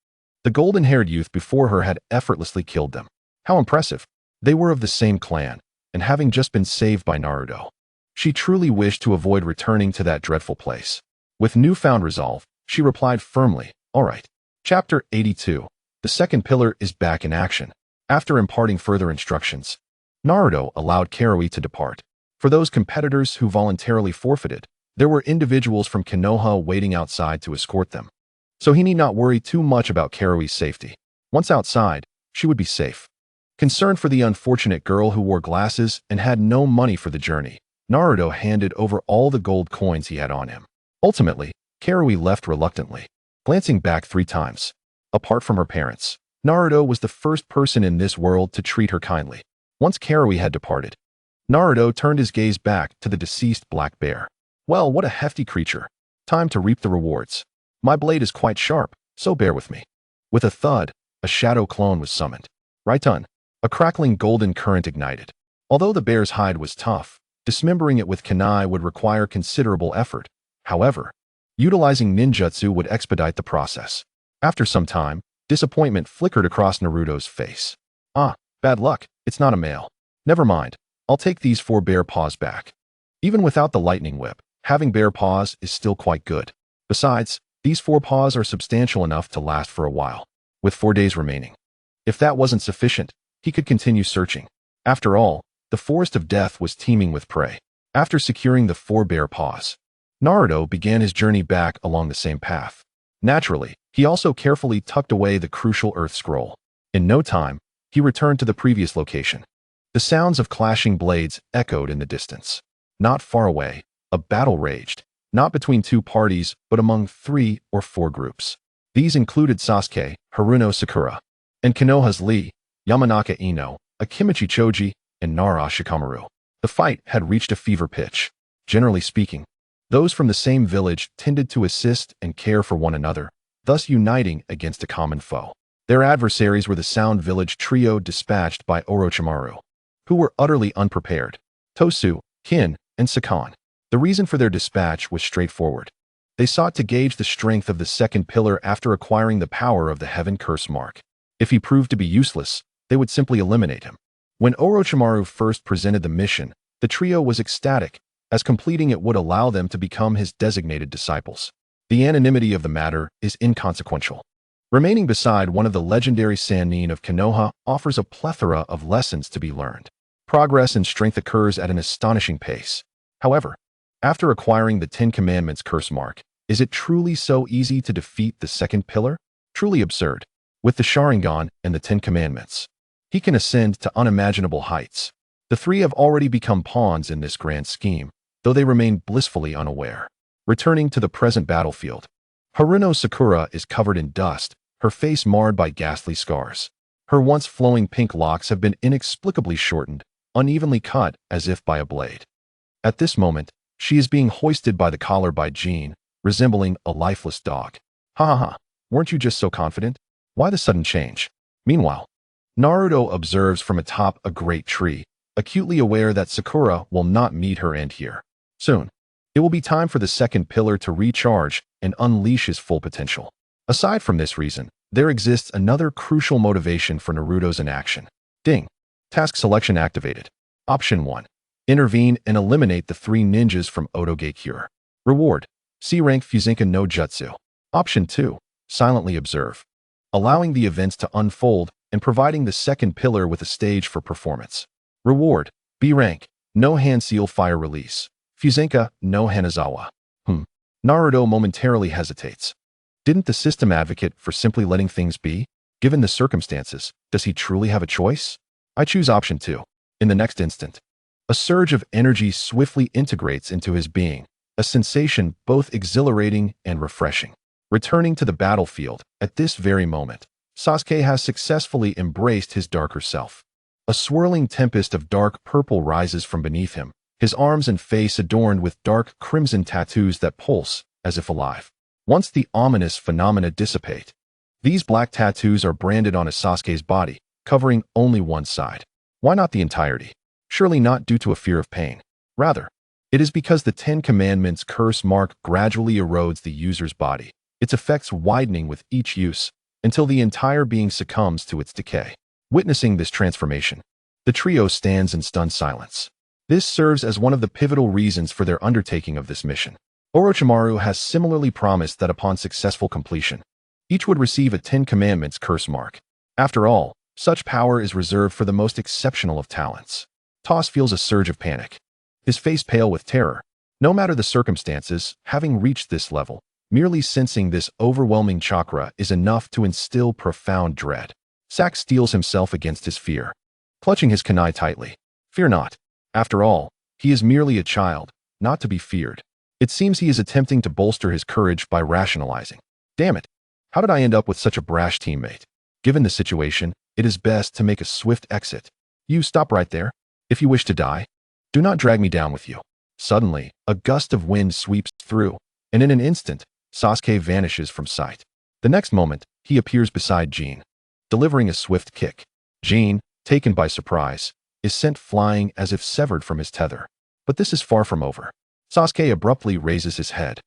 The golden-haired youth before her had effortlessly killed them. How impressive. They were of the same clan, and having just been saved by Naruto. She truly wished to avoid returning to that dreadful place. With newfound resolve, she replied firmly, all right. Chapter 82. The second pillar is back in action. After imparting further instructions, Naruto allowed Karui to depart. For those competitors who voluntarily forfeited, there were individuals from Konoha waiting outside to escort them. So he need not worry too much about Karui's safety. Once outside, she would be safe. Concerned for the unfortunate girl who wore glasses and had no money for the journey, Naruto handed over all the gold coins he had on him. Ultimately, Karui left reluctantly, glancing back 3 times. Apart from her parents, Naruto was the first person in this world to treat her kindly. Once Karui had departed, Naruto turned his gaze back to the deceased black bear. Well, what a hefty creature. Time to reap the rewards. My blade is quite sharp, so bear with me. With a thud, a shadow clone was summoned. Right-on. A crackling golden current ignited. Although the bear's hide was tough, dismembering it with kunai would require considerable effort. However, utilizing ninjutsu would expedite the process. After some time, disappointment flickered across Naruto's face. Ah, bad luck, it's not a male. Never mind, I'll take these 4 bear paws back. Even without the lightning whip, having bear paws is still quite good. Besides, these 4 paws are substantial enough to last for a while, with 4 days remaining. If that wasn't sufficient, he could continue searching. After all, the forest of death was teeming with prey. After securing the 4 bear paws, Naruto began his journey back along the same path. Naturally, he also carefully tucked away the crucial earth scroll. In no time, he returned to the previous location. The sounds of clashing blades echoed in the distance. Not far away, a battle raged, not between 2 parties, but among 3 or 4 groups. These included Sasuke, Haruno Sakura, and Konoha's Lee, Yamanaka Ino, Akimichi Choji, and Nara Shikamaru. The fight had reached a fever pitch. Generally speaking, those from the same village tended to assist and care for one another, thus uniting against a common foe. Their adversaries were the Sound Village trio dispatched by Orochimaru, who were utterly unprepared. Tosu, Kin, and Sakan. The reason for their dispatch was straightforward. They sought to gauge the strength of the second pillar after acquiring the power of the Heaven Curse mark. If he proved to be useless, they would simply eliminate him. When Orochimaru first presented the mission, the trio was ecstatic, as completing it would allow them to become his designated disciples. The anonymity of the matter is inconsequential. Remaining beside one of the legendary sanin of Konoha offers a plethora of lessons to be learned. Progress in strength occurs at an astonishing pace. However, after acquiring the 10 Commandments curse mark, is it truly so easy to defeat the second pillar? Truly absurd. With the Sharingan and the 10 Commandments, he can ascend to unimaginable heights. The 3 have already become pawns in this grand scheme, though they remain blissfully unaware. Returning to the present battlefield, Haruno Sakura is covered in dust, her face marred by ghastly scars. Her once flowing pink locks have been inexplicably shortened, unevenly cut as if by a blade. At this moment, she is being hoisted by the collar by Jean, resembling a lifeless dog. Ha ha ha, weren't you just so confident? Why the sudden change? Meanwhile, Naruto observes from atop a great tree, acutely aware that Sakura will not meet her end here. Soon, it will be time for the second pillar to recharge and unleash his full potential. Aside from this reason, there exists another crucial motivation for Naruto's inaction. Ding. Task selection activated. Option 1. Intervene and eliminate the 3 ninjas from Otoge Cure. Reward. C-rank Fusenka no Jutsu. Option 2. Silently observe. Allowing the events to unfold and providing the second pillar with a stage for performance. Reward. B-rank. No hand seal fire release. Fusenka no Hanazawa. Naruto momentarily hesitates. Didn't the system advocate for simply letting things be? Given the circumstances, does he truly have a choice? I choose option 2. In the next instant, a surge of energy swiftly integrates into his being, a sensation both exhilarating and refreshing. Returning to the battlefield, at this very moment, Sasuke has successfully embraced his darker self. A swirling tempest of dark purple rises from beneath him, his arms and face adorned with dark crimson tattoos that pulse, as if alive. Once the ominous phenomena dissipate, these black tattoos are branded on Sasuke's body, covering only one side. Why not the entirety? Surely not due to a fear of pain. Rather, it is because the 10 Commandments curse mark gradually erodes the user's body, its effects widening with each use, until the entire being succumbs to its decay. Witnessing this transformation, the trio stands in stunned silence. This serves as one of the pivotal reasons for their undertaking of this mission. Orochimaru has similarly promised that upon successful completion, each would receive a 10 Commandments curse mark. After all, such power is reserved for the most exceptional of talents. Toss feels a surge of panic, his face pale with terror. No matter the circumstances, having reached this level, merely sensing this overwhelming chakra is enough to instill profound dread. Sack steels himself against his fear, clutching his kunai tightly. Fear not. After all, he is merely a child, not to be feared. It seems he is attempting to bolster his courage by rationalizing. Damn it, how did I end up with such a brash teammate? Given the situation, it is best to make a swift exit. You stop right there. If you wish to die, do not drag me down with you. Suddenly, a gust of wind sweeps through, and in an instant, Sasuke vanishes from sight. The next moment, he appears beside Jean, delivering a swift kick. Jean, taken by surprise, is sent flying as if severed from his tether. But this is far from over. Sasuke abruptly raises his head,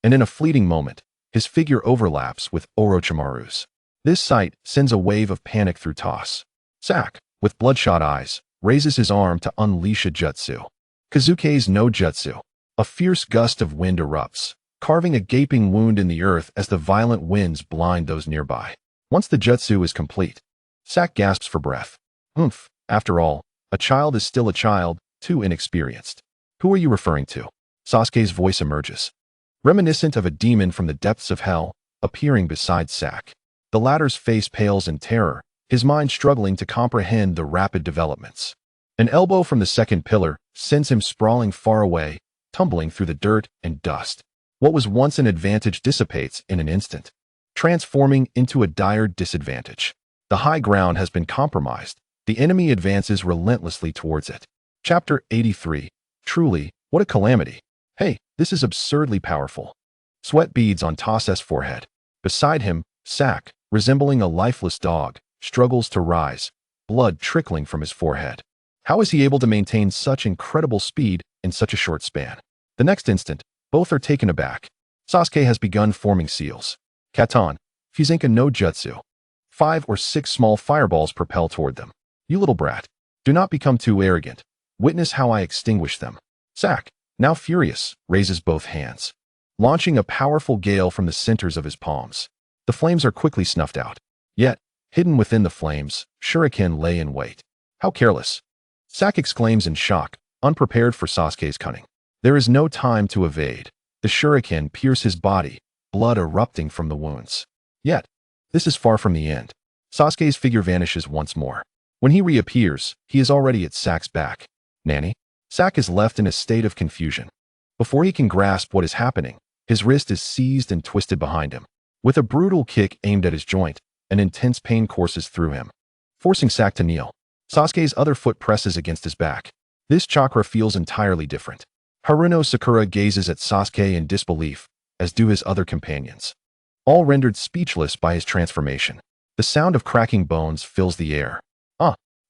and in a fleeting moment, his figure overlaps with Orochimaru's. This sight sends a wave of panic through Toss. Sakura, with bloodshot eyes, raises his arm to unleash a jutsu. Kazuke's no jutsu. A fierce gust of wind erupts, carving a gaping wound in the earth as the violent winds blind those nearby. Once the jutsu is complete, Sakura gasps for breath. After all, a child is still a child, too inexperienced. Who are you referring to? Sasuke's voice emerges, reminiscent of a demon from the depths of hell, appearing beside Sakura. The latter's face pales in terror, his mind struggling to comprehend the rapid developments. An elbow from the second pillar sends him sprawling far away, tumbling through the dirt and dust. What was once an advantage dissipates in an instant, transforming into a dire disadvantage. The high ground has been compromised. The enemy advances relentlessly towards it. Chapter 83. Truly, what a calamity. Hey, this is absurdly powerful. Sweat beads on Toss's forehead. Beside him, Sakura, resembling a lifeless dog, struggles to rise, blood trickling from his forehead. How is he able to maintain such incredible speed in such a short span? The next instant, both are taken aback. Sasuke has begun forming seals. Katon, Fusenka no Jutsu. 5 or 6 small fireballs propel toward them. You little brat. Do not become too arrogant. Witness how I extinguish them. Sakura, now furious, raises both hands, launching a powerful gale from the centers of his palms. The flames are quickly snuffed out. Yet, hidden within the flames, shuriken lay in wait. How careless! Sakura exclaims in shock, unprepared for Sasuke's cunning. There is no time to evade. The shuriken pierce his body, blood erupting from the wounds. Yet, this is far from the end. Sasuke's figure vanishes once more. When he reappears, he is already at Sakura's back. Nanny? Sakura is left in a state of confusion. Before he can grasp what is happening, his wrist is seized and twisted behind him. With a brutal kick aimed at his joint, an intense pain courses through him, forcing Sakura to kneel. Sasuke's other foot presses against his back. This chakra feels entirely different. Haruno Sakura gazes at Sasuke in disbelief, as do his other companions, all rendered speechless by his transformation. The sound of cracking bones fills the air.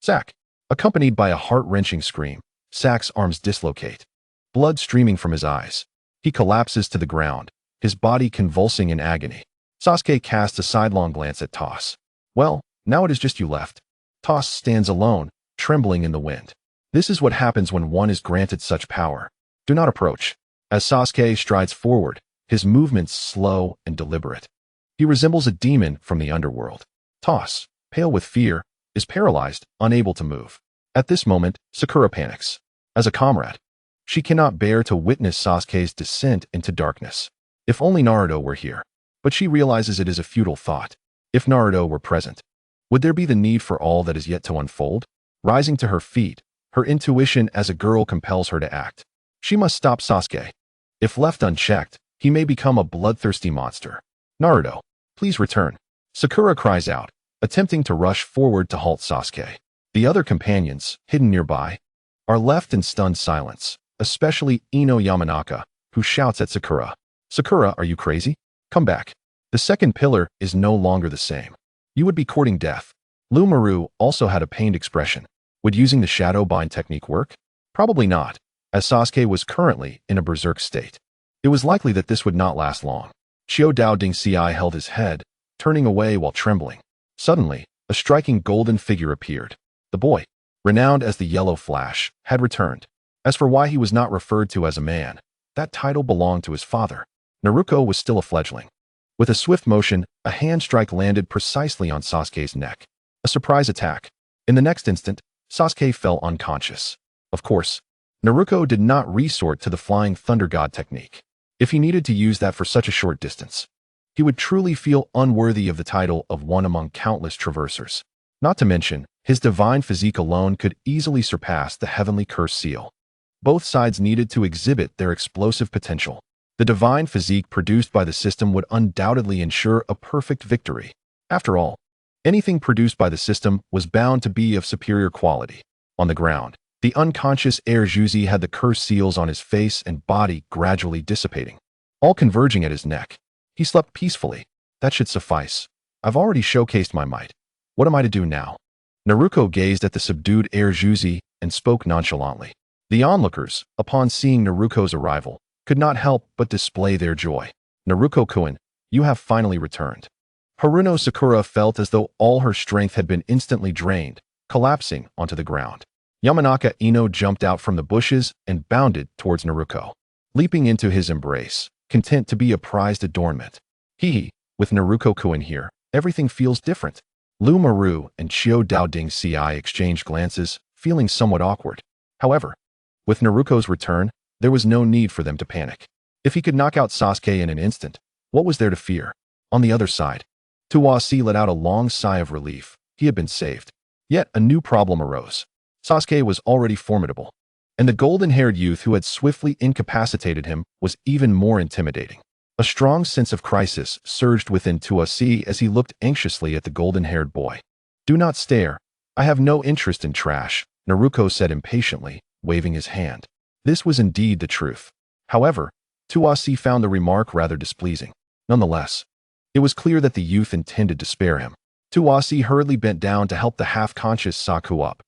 Sakura! Accompanied by a heart-wrenching scream, Sakura's arms dislocate, blood streaming from his eyes. He collapses to the ground, his body convulsing in agony. Sasuke casts a sidelong glance at Toss. Well, now it is just you left. Toss stands alone, trembling in the wind. This is what happens when one is granted such power. Do not approach. As Sasuke strides forward, his movements slow and deliberate. He resembles a demon from the underworld. Toss, pale with fear, is paralyzed, unable to move. At this moment, Sakura panics. As a comrade, she cannot bear to witness Sasuke's descent into darkness. If only Naruto were here. But she realizes it is a futile thought. If Naruto were present, would there be the need for all that is yet to unfold? Rising to her feet, her intuition as a girl compels her to act. She must stop Sasuke. If left unchecked, he may become a bloodthirsty monster. Naruto, please return. Sakura cries out, attempting to rush forward to halt Sasuke. The other companions, hidden nearby, are left in stunned silence, especially Ino Yamanaka, who shouts at Sakura. Sakura, are you crazy? Come back. The second pillar is no longer the same. You would be courting death. Maru also had a pained expression. Would using the shadow bind technique work? Probably not, as Sasuke was currently in a berserk state. It was likely that this would not last long. Chiou Dao Ding Sigh held his head, turning away while trembling. Suddenly, a striking golden figure appeared. The boy, renowned as the Yellow Flash, had returned. As for why he was not referred to as a man, that title belonged to his father. Naruto was still a fledgling. With a swift motion, a hand strike landed precisely on Sasuke's neck. A surprise attack. In the next instant, Sasuke fell unconscious. Of course, Naruto did not resort to the Flying Thunder God technique. If he needed to use that for such a short distance, he would truly feel unworthy of the title of one among countless traversers. Not to mention, his divine physique alone could easily surpass the heavenly curse seal. Both sides needed to exhibit their explosive potential. The divine physique produced by the system would undoubtedly ensure a perfect victory. After all, anything produced by the system was bound to be of superior quality. On the ground, The unconscious Air Juzi had the curse seals on his face and body gradually dissipating, all converging at his neck. He slept peacefully. That should suffice. I've already showcased my might. What am I to do now? Naruto gazed at the subdued Air Juzi and spoke nonchalantly. The onlookers, upon seeing Naruto's arrival, could not help but display their joy. Naruto-kun, you have finally returned. Haruno Sakura felt as though all her strength had been instantly drained, collapsing onto the ground. Yamanaka Ino jumped out from the bushes and bounded towards Naruto, leaping into his embrace, content to be a prized adornment. Hee, with Naruto-kun here, everything feels different. Lu Maru and Chiu Daoding Sigh exchanged glances, feeling somewhat awkward. However, with Naruto's return, there was no need for them to panic. If he could knock out Sasuke in an instant, what was there to fear? On the other side, Tsunade let out a long sigh of relief. He had been saved. Yet a new problem arose. Sasuke was already formidable, and the golden-haired youth who had swiftly incapacitated him was even more intimidating. A strong sense of crisis surged within Tsunade as he looked anxiously at the golden-haired boy. Do not stare. I have no interest in trash, Naruto said impatiently, waving his hand. This was indeed the truth. However, Tsunade found the remark rather displeasing. Nonetheless, it was clear that the youth intended to spare him. Tsunade hurriedly bent down to help the half-conscious Sakura up.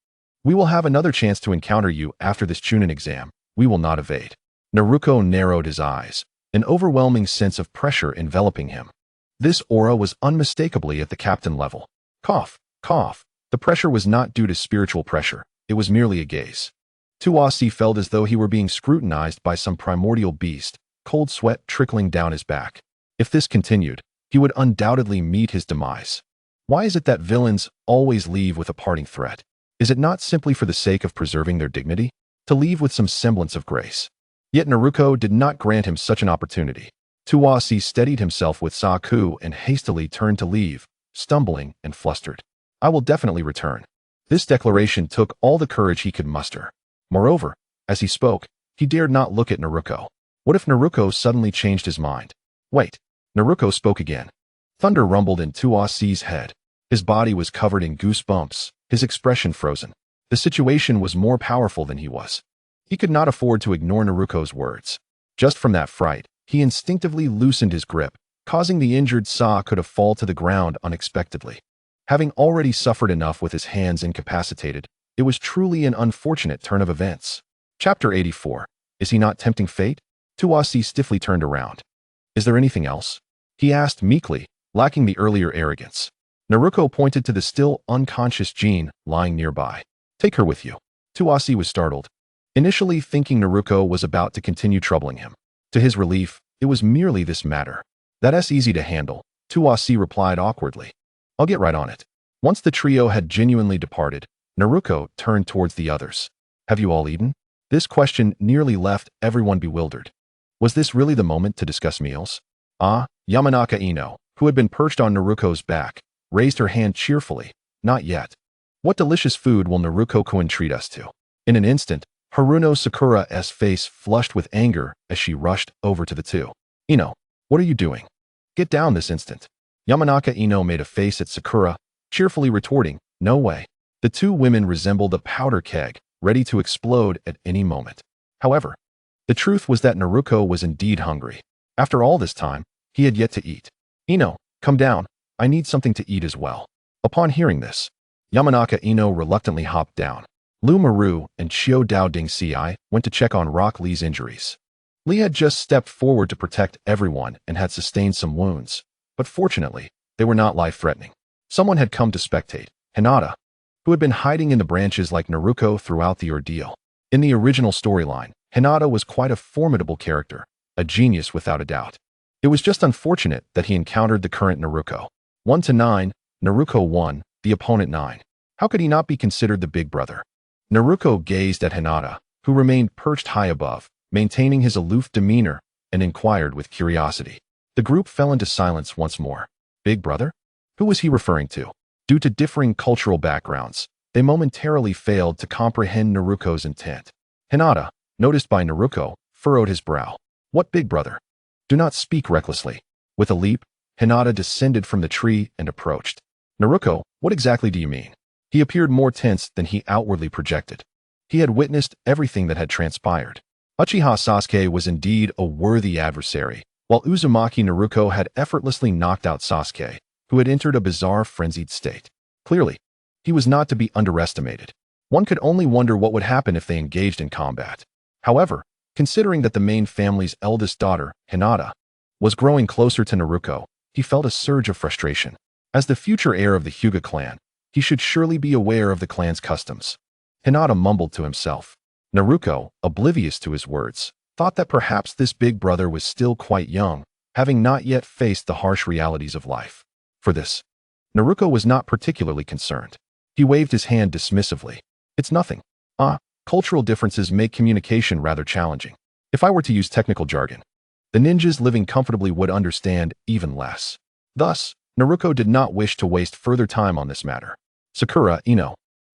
We will have another chance to encounter you after this Chunin exam. We will not evade. Naruto narrowed his eyes, an overwhelming sense of pressure enveloping him. This aura was unmistakably at the captain level. Cough, cough. The pressure was not due to spiritual pressure. It was merely a gaze. Tsunade felt as though he were being scrutinized by some primordial beast, cold sweat trickling down his back. If this continued, he would undoubtedly meet his demise. Why is it that villains always leave with a parting threat? Is it not simply for the sake of preserving their dignity? To leave with some semblance of grace? Yet Naruto did not grant him such an opportunity. Tsunade steadied himself with Sakura and hastily turned to leave, stumbling and flustered. I will definitely return. This declaration took all the courage he could muster. Moreover, as he spoke, he dared not look at Naruto. What if Naruto suddenly changed his mind? Wait. Naruto spoke again. Thunder rumbled in Tsunade's head. His body was covered in goosebumps, his expression frozen. The situation was more powerful than he was. He could not afford to ignore Naruto's words. Just from that fright, he instinctively loosened his grip, causing the injured Sakura to fall to the ground unexpectedly. Having already suffered enough with his hands incapacitated, it was truly an unfortunate turn of events. Chapter 84. Is he not tempting fate? Tsunade stiffly turned around. Is there anything else? He asked meekly, lacking the earlier arrogance. Naruto pointed to the still unconscious Jean lying nearby. Take her with you. Tsunade was startled, initially thinking Naruto was about to continue troubling him. To his relief, it was merely this matter. That's easy to handle, Tsunade replied awkwardly. I'll get right on it. Once the trio had genuinely departed, Naruto turned towards the others. Have you all eaten? This question nearly left everyone bewildered. Was this really the moment to discuss meals? Yamanaka Ino, who had been perched on Naruto's back, raised her hand cheerfully. Not yet. What delicious food will Naruto-kun treat us to? In an instant, Haruno Sakura's face flushed with anger as she rushed over to the two. Ino, what are you doing? Get down this instant. Yamanaka Ino made a face at Sakura, cheerfully retorting, no way. The two women resembled a powder keg, ready to explode at any moment. However, the truth was that Naruto was indeed hungry. After all this time, he had yet to eat. Ino, come down. I need something to eat as well. Upon hearing this, Yamanaka Ino reluctantly hopped down. Lu Maru and Chiu Daoding Sigh went to check on Rock Lee's injuries. Lee had just stepped forward to protect everyone and had sustained some wounds, but fortunately, they were not life-threatening. Someone had come to spectate, Hinata, who had been hiding in the branches like Naruto throughout the ordeal. In the original storyline, Hinata was quite a formidable character, a genius without a doubt. It was just unfortunate that he encountered the current Naruto. 1 to 9, Naruto 1, the opponent 9. How could he not be considered the big brother? Naruto gazed at Hinata, who remained perched high above, maintaining his aloof demeanor, and inquired with curiosity. The group fell into silence once more. Big brother? Who was he referring to? Due to differing cultural backgrounds, they momentarily failed to comprehend Naruto's intent. Hinata, noticed by Naruto, furrowed his brow. What big brother? Do not speak recklessly. With a leap, Hinata descended from the tree and approached. Naruto, what exactly do you mean? He appeared more tense than he outwardly projected. He had witnessed everything that had transpired. Uchiha Sasuke was indeed a worthy adversary, while Uzumaki Naruto had effortlessly knocked out Sasuke, who had entered a bizarre frenzied state. Clearly, he was not to be underestimated. One could only wonder what would happen if they engaged in combat. However, considering that the main family's eldest daughter, Hinata, was growing closer to Naruto, he felt a surge of frustration. As the future heir of the Hyuga clan, he should surely be aware of the clan's customs. Hinata mumbled to himself. Naruto, oblivious to his words, thought that perhaps this big brother was still quite young, having not yet faced the harsh realities of life. For this, Naruto was not particularly concerned. He waved his hand dismissively. It's nothing. Cultural differences make communication rather challenging. If I were to use technical jargon, the ninjas living comfortably would understand even less. Thus, Naruto did not wish to waste further time on this matter. Sakura,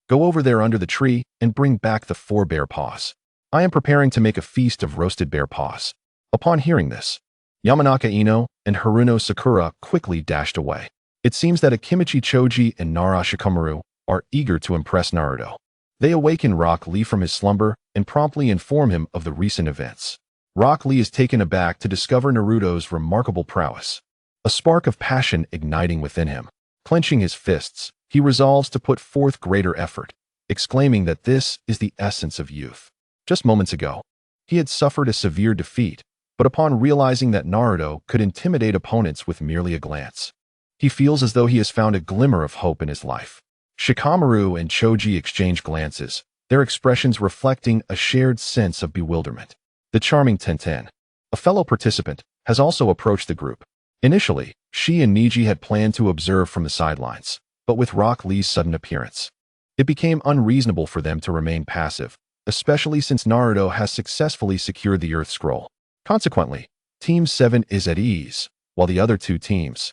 go over there under the tree and bring back the 4 bear paws. I am preparing to make a feast of roasted bear paws. Upon hearing this, Yamanaka Ino and Haruno Sakura quickly dashed away. It seems that Akimichi Choji and Nara Shikamaru are eager to impress Naruto. They awaken Rock Lee from his slumber and promptly inform him of the recent events. Rock Lee is taken aback to discover Naruto's remarkable prowess. A spark of passion igniting within him. Clenching his fists, he resolves to put forth greater effort, exclaiming that this is the essence of youth. Just moments ago, he had suffered a severe defeat, but upon realizing that Naruto could intimidate opponents with merely a glance, he feels as though he has found a glimmer of hope in his life. Shikamaru and Choji exchange glances, their expressions reflecting a shared sense of bewilderment. The charming Tenten, a fellow participant, has also approached the group. Initially, she and Niji had planned to observe from the sidelines, but with Rock Lee's sudden appearance, it became unreasonable for them to remain passive, especially since Naruto has successfully secured the Earth Scroll. Consequently, Team 7 is at ease, while the other 2 teams,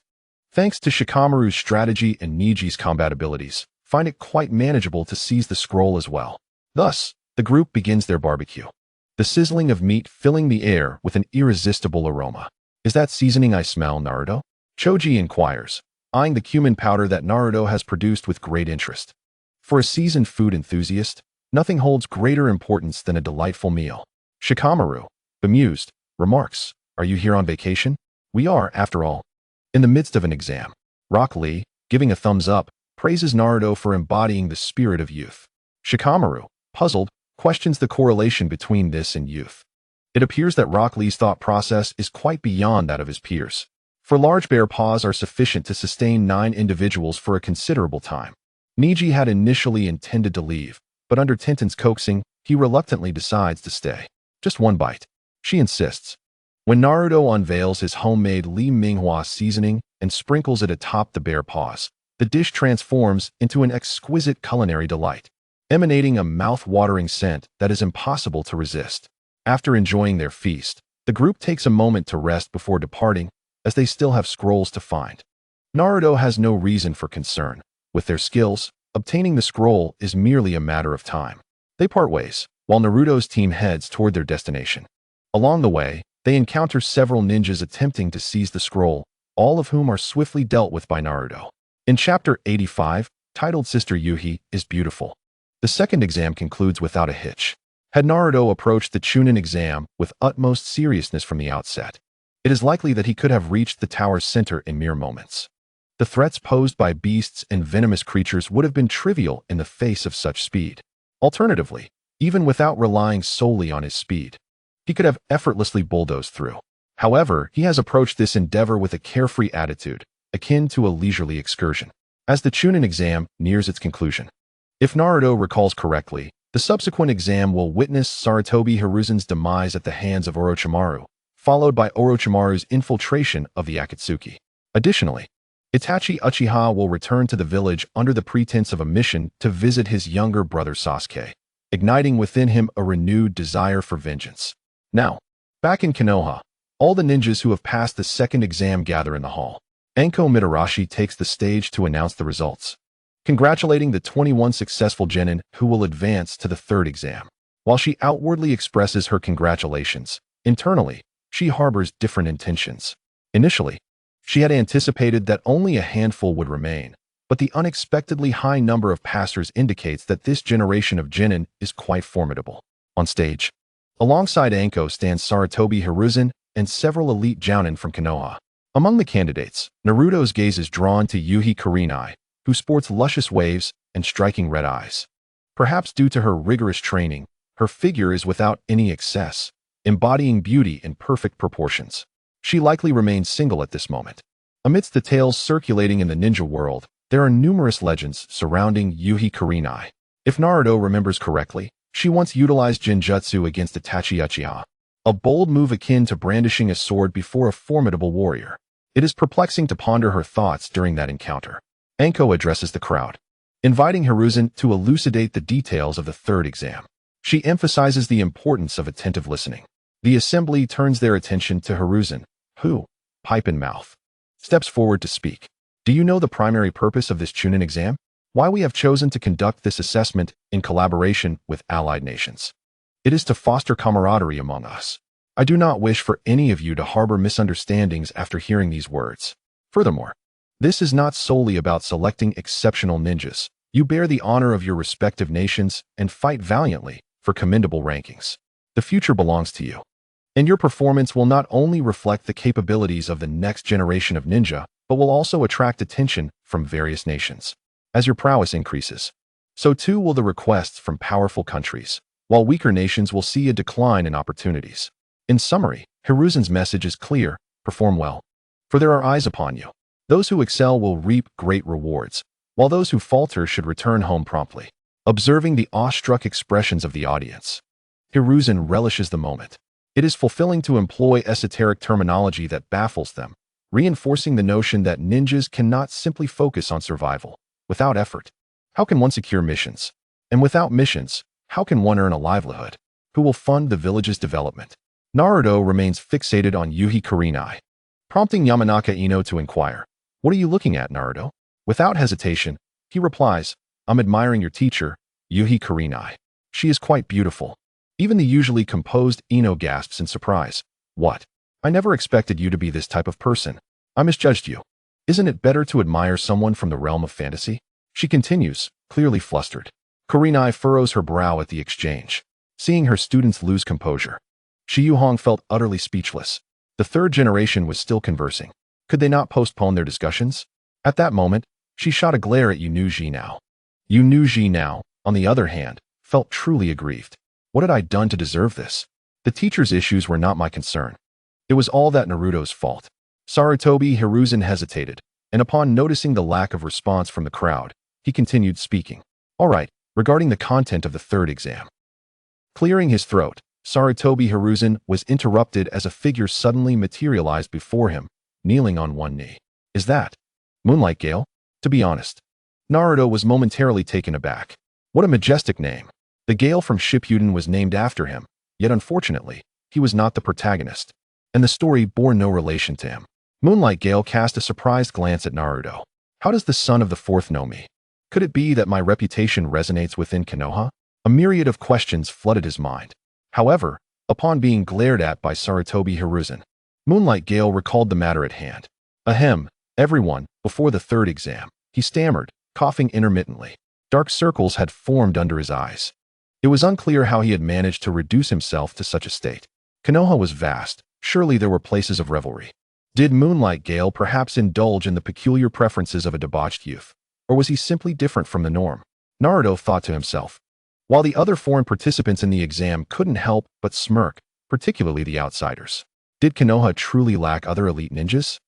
thanks to Shikamaru's strategy and Niji's combat abilities, find it quite manageable to seize the scroll as well. Thus, the group begins their barbecue. The sizzling of meat filling the air with an irresistible aroma. Is that seasoning I smell, Naruto? Choji inquires, eyeing the cumin powder that Naruto has produced with great interest. For a seasoned food enthusiast, nothing holds greater importance than a delightful meal. Shikamaru, bemused, remarks, are you here on vacation? We are, after all. In the midst of an exam, Rock Lee, giving a thumbs up, praises Naruto for embodying the spirit of youth. Shikamaru, puzzled, questions the correlation between this and youth. It appears that Rock Lee's thought process is quite beyond that of his peers. For large bear paws are sufficient to sustain 9 individuals for a considerable time. Niji had initially intended to leave, but under Tenten's coaxing, he reluctantly decides to stay. Just 1 bite. She insists. When Naruto unveils his homemade Li Minghua seasoning and sprinkles it atop the bear paws, the dish transforms into an exquisite culinary delight, emanating a mouth-watering scent that is impossible to resist. After enjoying their feast, the group takes a moment to rest before departing, as they still have scrolls to find. Naruto has no reason for concern. With their skills, obtaining the scroll is merely a matter of time. They part ways, while Naruto's team heads toward their destination. Along the way, they encounter several ninjas attempting to seize the scroll, all of whom are swiftly dealt with by Naruto. In Chapter 85, titled Sister Yuhi is Beautiful, the second exam concludes without a hitch. Had Naruto approached the Chunin exam with utmost seriousness from the outset, it is likely that he could have reached the tower's center in mere moments. The threats posed by beasts and venomous creatures would have been trivial in the face of such speed. Alternatively, even without relying solely on his speed, he could have effortlessly bulldozed through. However, he has approached this endeavor with a carefree attitude, akin to a leisurely excursion. As the Chunin exam nears its conclusion, if Naruto recalls correctly, the subsequent exam will witness Sarutobi Hiruzen's demise at the hands of Orochimaru, followed by Orochimaru's infiltration of the Akatsuki. Additionally, Itachi Uchiha will return to the village under the pretense of a mission to visit his younger brother Sasuke, igniting within him a renewed desire for vengeance. Now, back in Konoha, all the ninjas who have passed the second exam gather in the hall. Anko Mitarashi takes the stage to announce the results, congratulating the 21 successful genin who will advance to the third exam. While she outwardly expresses her congratulations, internally, she harbors different intentions. Initially, she had anticipated that only a handful would remain, but but the unexpectedly high number of passers indicates that this generation of genin is quite formidable. On stage, alongside Anko stands Sarutobi Hiruzen and several elite jounin from Konoha. Among the candidates, Naruto's gaze is drawn to Yuhi Kurenai, who sports luscious waves and striking red eyes. Perhaps due to her rigorous training, her figure is without any excess, embodying beauty in perfect proportions. She likely remains single at this moment. Amidst the tales circulating in the ninja world, there are numerous legends surrounding Yuhi Kurenai. If Naruto remembers correctly, she once utilized Jinjutsu against Itachi Uchiha, a bold move akin to brandishing a sword before a formidable warrior. It is perplexing to ponder her thoughts during that encounter. Anko addresses the crowd, inviting Hiruzen to elucidate the details of the third exam. She emphasizes the importance of attentive listening. The assembly turns their attention to Hiruzen, who, pipe in mouth, steps forward to speak. Do you know the primary purpose of this Chunin exam? Why we have chosen to conduct this assessment in collaboration with allied nations? It is to foster camaraderie among us. I do not wish for any of you to harbor misunderstandings after hearing these words. Furthermore, this is not solely about selecting exceptional ninjas. You bear the honor of your respective nations and fight valiantly for commendable rankings. The future belongs to you, and your performance will not only reflect the capabilities of the next generation of ninja, but will also attract attention from various nations. As your prowess increases, so too will the requests from powerful countries, while weaker nations will see a decline in opportunities. In summary, Hiruzen's message is clear: perform well, for there are eyes upon you. Those who excel will reap great rewards, while those who falter should return home promptly. Observing the awestruck expressions of the audience, Hiruzen relishes the moment. It is fulfilling to employ esoteric terminology that baffles them, reinforcing the notion that ninjas cannot simply focus on survival. Without effort, how can one secure missions? And without missions, how can one earn a livelihood? Who will fund the village's development? Naruto remains fixated on Yuhi Kurenai, prompting Yamanaka Ino to inquire, "What are you looking at, Naruto?" Without hesitation, he replies, "I'm admiring your teacher, Yuhi Kurenai. She is quite beautiful." Even the usually composed Ino gasps in surprise. "What? I never expected you to be this type of person. I misjudged you. Isn't it better to admire someone from the realm of fantasy?" She continues, clearly flustered. Kurenai furrows her brow at the exchange. Seeing her students lose composure, Shiyuhong felt utterly speechless. The third generation was still conversing. Could they not postpone their discussions? At that moment, she shot a glare at Yunuji now. Yunuji now, on the other hand, felt truly aggrieved. What had I done to deserve this? The teacher's issues were not my concern. It was all that Naruto's fault. Sarutobi Hiruzen hesitated, and upon noticing the lack of response from the crowd, he continued speaking. "All right, regarding the content of the third exam." Clearing his throat, Sarutobi Hiruzen was interrupted as a figure suddenly materialized before him, kneeling on one knee. "Is that Moonlight Gale?" To be honest, Naruto was momentarily taken aback. What a majestic name. The Gale from Shippuden was named after him, yet unfortunately, he was not the protagonist, and the story bore no relation to him. Moonlight Gale cast a surprised glance at Naruto. How does the son of the fourth know me? Could it be that my reputation resonates within Konoha? A myriad of questions flooded his mind. However, upon being glared at by Sarutobi Hiruzen, Moonlight Gale recalled the matter at hand. "Ahem, everyone, before the third exam," he stammered, coughing intermittently. Dark circles had formed under his eyes. It was unclear how he had managed to reduce himself to such a state. Konoha was vast. Surely there were places of revelry. Did Moonlight Gale perhaps indulge in the peculiar preferences of a debauched youth? Or was he simply different from the norm? Naruto thought to himself, while the other foreign participants in the exam couldn't help but smirk, particularly the outsiders. Did Konoha truly lack other elite ninjas?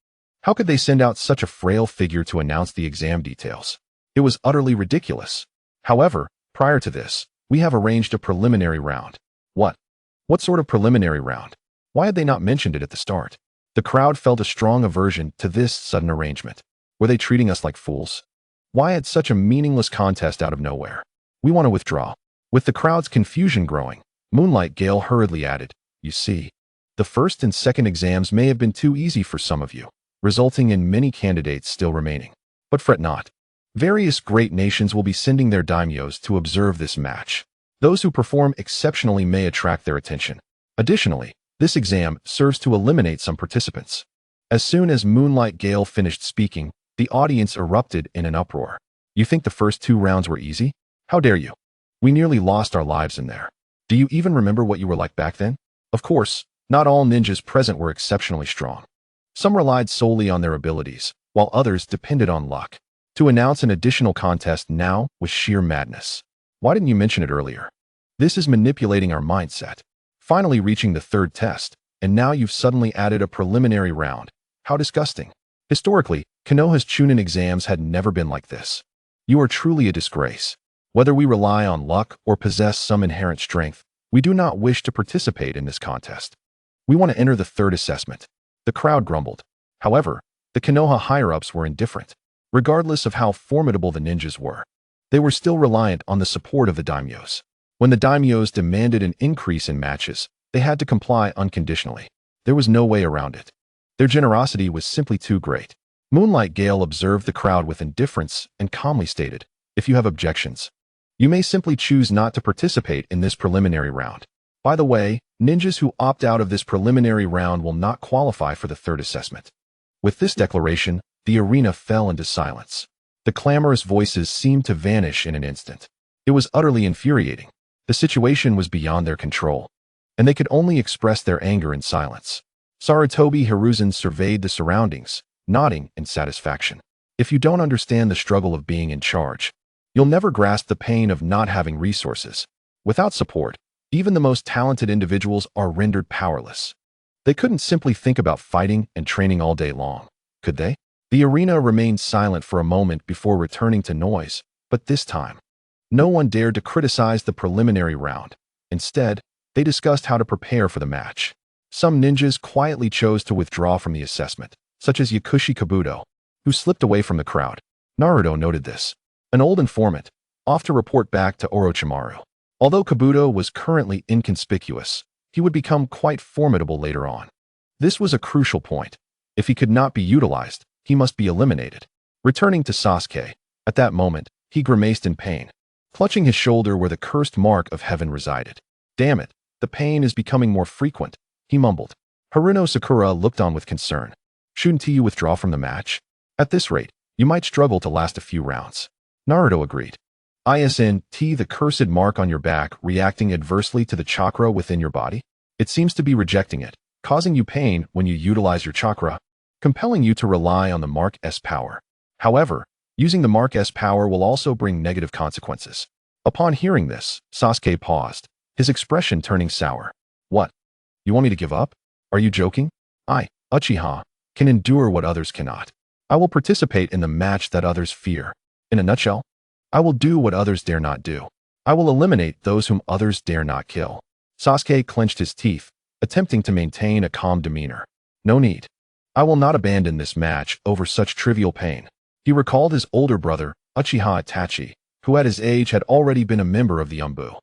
How could they send out such a frail figure to announce the exam details? It was utterly ridiculous. However, prior to this, we have arranged a preliminary round. What? What sort of preliminary round? Why had they not mentioned it at the start? The crowd felt a strong aversion to this sudden arrangement. Were they treating us like fools? Why had such a meaningless contest out of nowhere? We want to withdraw. With the crowd's confusion growing, Moonlight Gale hurriedly added, "You see, the first and second exams may have been too easy for some of you, resulting in many candidates still remaining. But fret not. Various great nations will be sending their daimyos to observe this match. Those who perform exceptionally may attract their attention. Additionally, this exam serves to eliminate some participants." As soon as Moonlight Gale finished speaking, The audience erupted in an uproar. You think the first 2 rounds were easy? How dare you? We nearly lost our lives in there. Do you even remember what you were like back then? Of course, not all ninjas present were exceptionally strong. Some relied solely on their abilities, while others depended on luck. To announce an additional contest now was sheer madness. Why didn't you mention it earlier? This is manipulating our mindset. Finally reaching the 3rd test, and now you've suddenly added a preliminary round. How disgusting. Historically, Konoha's Chunin exams had never been like this. You are truly a disgrace. Whether we rely on luck or possess some inherent strength, we do not wish to participate in this contest. We want to enter the 3rd assessment. The crowd grumbled. However, the Konoha higher-ups were indifferent. Regardless of how formidable the ninjas were, they were still reliant on the support of the daimyos. When the daimyos demanded an increase in matches, they had to comply unconditionally. There was no way around it. Their generosity was simply too great. Moonlight Gale observed the crowd with indifference and calmly stated, "If you have objections, you may simply choose not to participate in this preliminary round. By the way, ninjas who opt out of this preliminary round will not qualify for the 3rd assessment." With this declaration, the arena fell into silence. The clamorous voices seemed to vanish in an instant. It was utterly infuriating. The situation was beyond their control, and they could only express their anger in silence. Sarutobi Hiruzen surveyed the surroundings, nodding in satisfaction. If you don't understand the struggle of being in charge, you'll never grasp the pain of not having resources. Without support, even the most talented individuals are rendered powerless. They couldn't simply think about fighting and training all day long, could they? The arena remained silent for a moment before returning to noise, but this time, no one dared to criticize the preliminary round. Instead, they discussed how to prepare for the match. Some ninjas quietly chose to withdraw from the assessment, such as Yakushi Kabuto, who slipped away from the crowd. Naruto noted this. An old informant, off to report back to Orochimaru. Although Kabuto was currently inconspicuous, he would become quite formidable later on. This was a crucial point. If he could not be utilized, he must be eliminated. Returning to Sasuke, at that moment, he grimaced in pain, clutching his shoulder where the cursed mark of heaven resided. "Damn it, the pain is becoming more frequent," he mumbled. Haruno Sakura looked on with concern. "Shouldn't you withdraw from the match? At this rate, you might struggle to last a few rounds." Naruto agreed. "Isn't the cursed mark on your back reacting adversely to the chakra within your body? It seems to be rejecting it, causing you pain when you utilize your chakra, compelling you to rely on the Mark S power. However, using the Mark S power will also bring negative consequences." Upon hearing this, Sasuke paused, his expression turning sour. "What? You want me to give up? Are you joking? I, Uchiha, can endure what others cannot. I will participate in the match that others fear. In a nutshell, I will do what others dare not do. I will eliminate those whom others dare not kill." Sasuke clenched his teeth, attempting to maintain a calm demeanor. "No need. I will not abandon this match over such trivial pain." He recalled his older brother, Uchiha Itachi, who at his age had already been a member of the Anbu.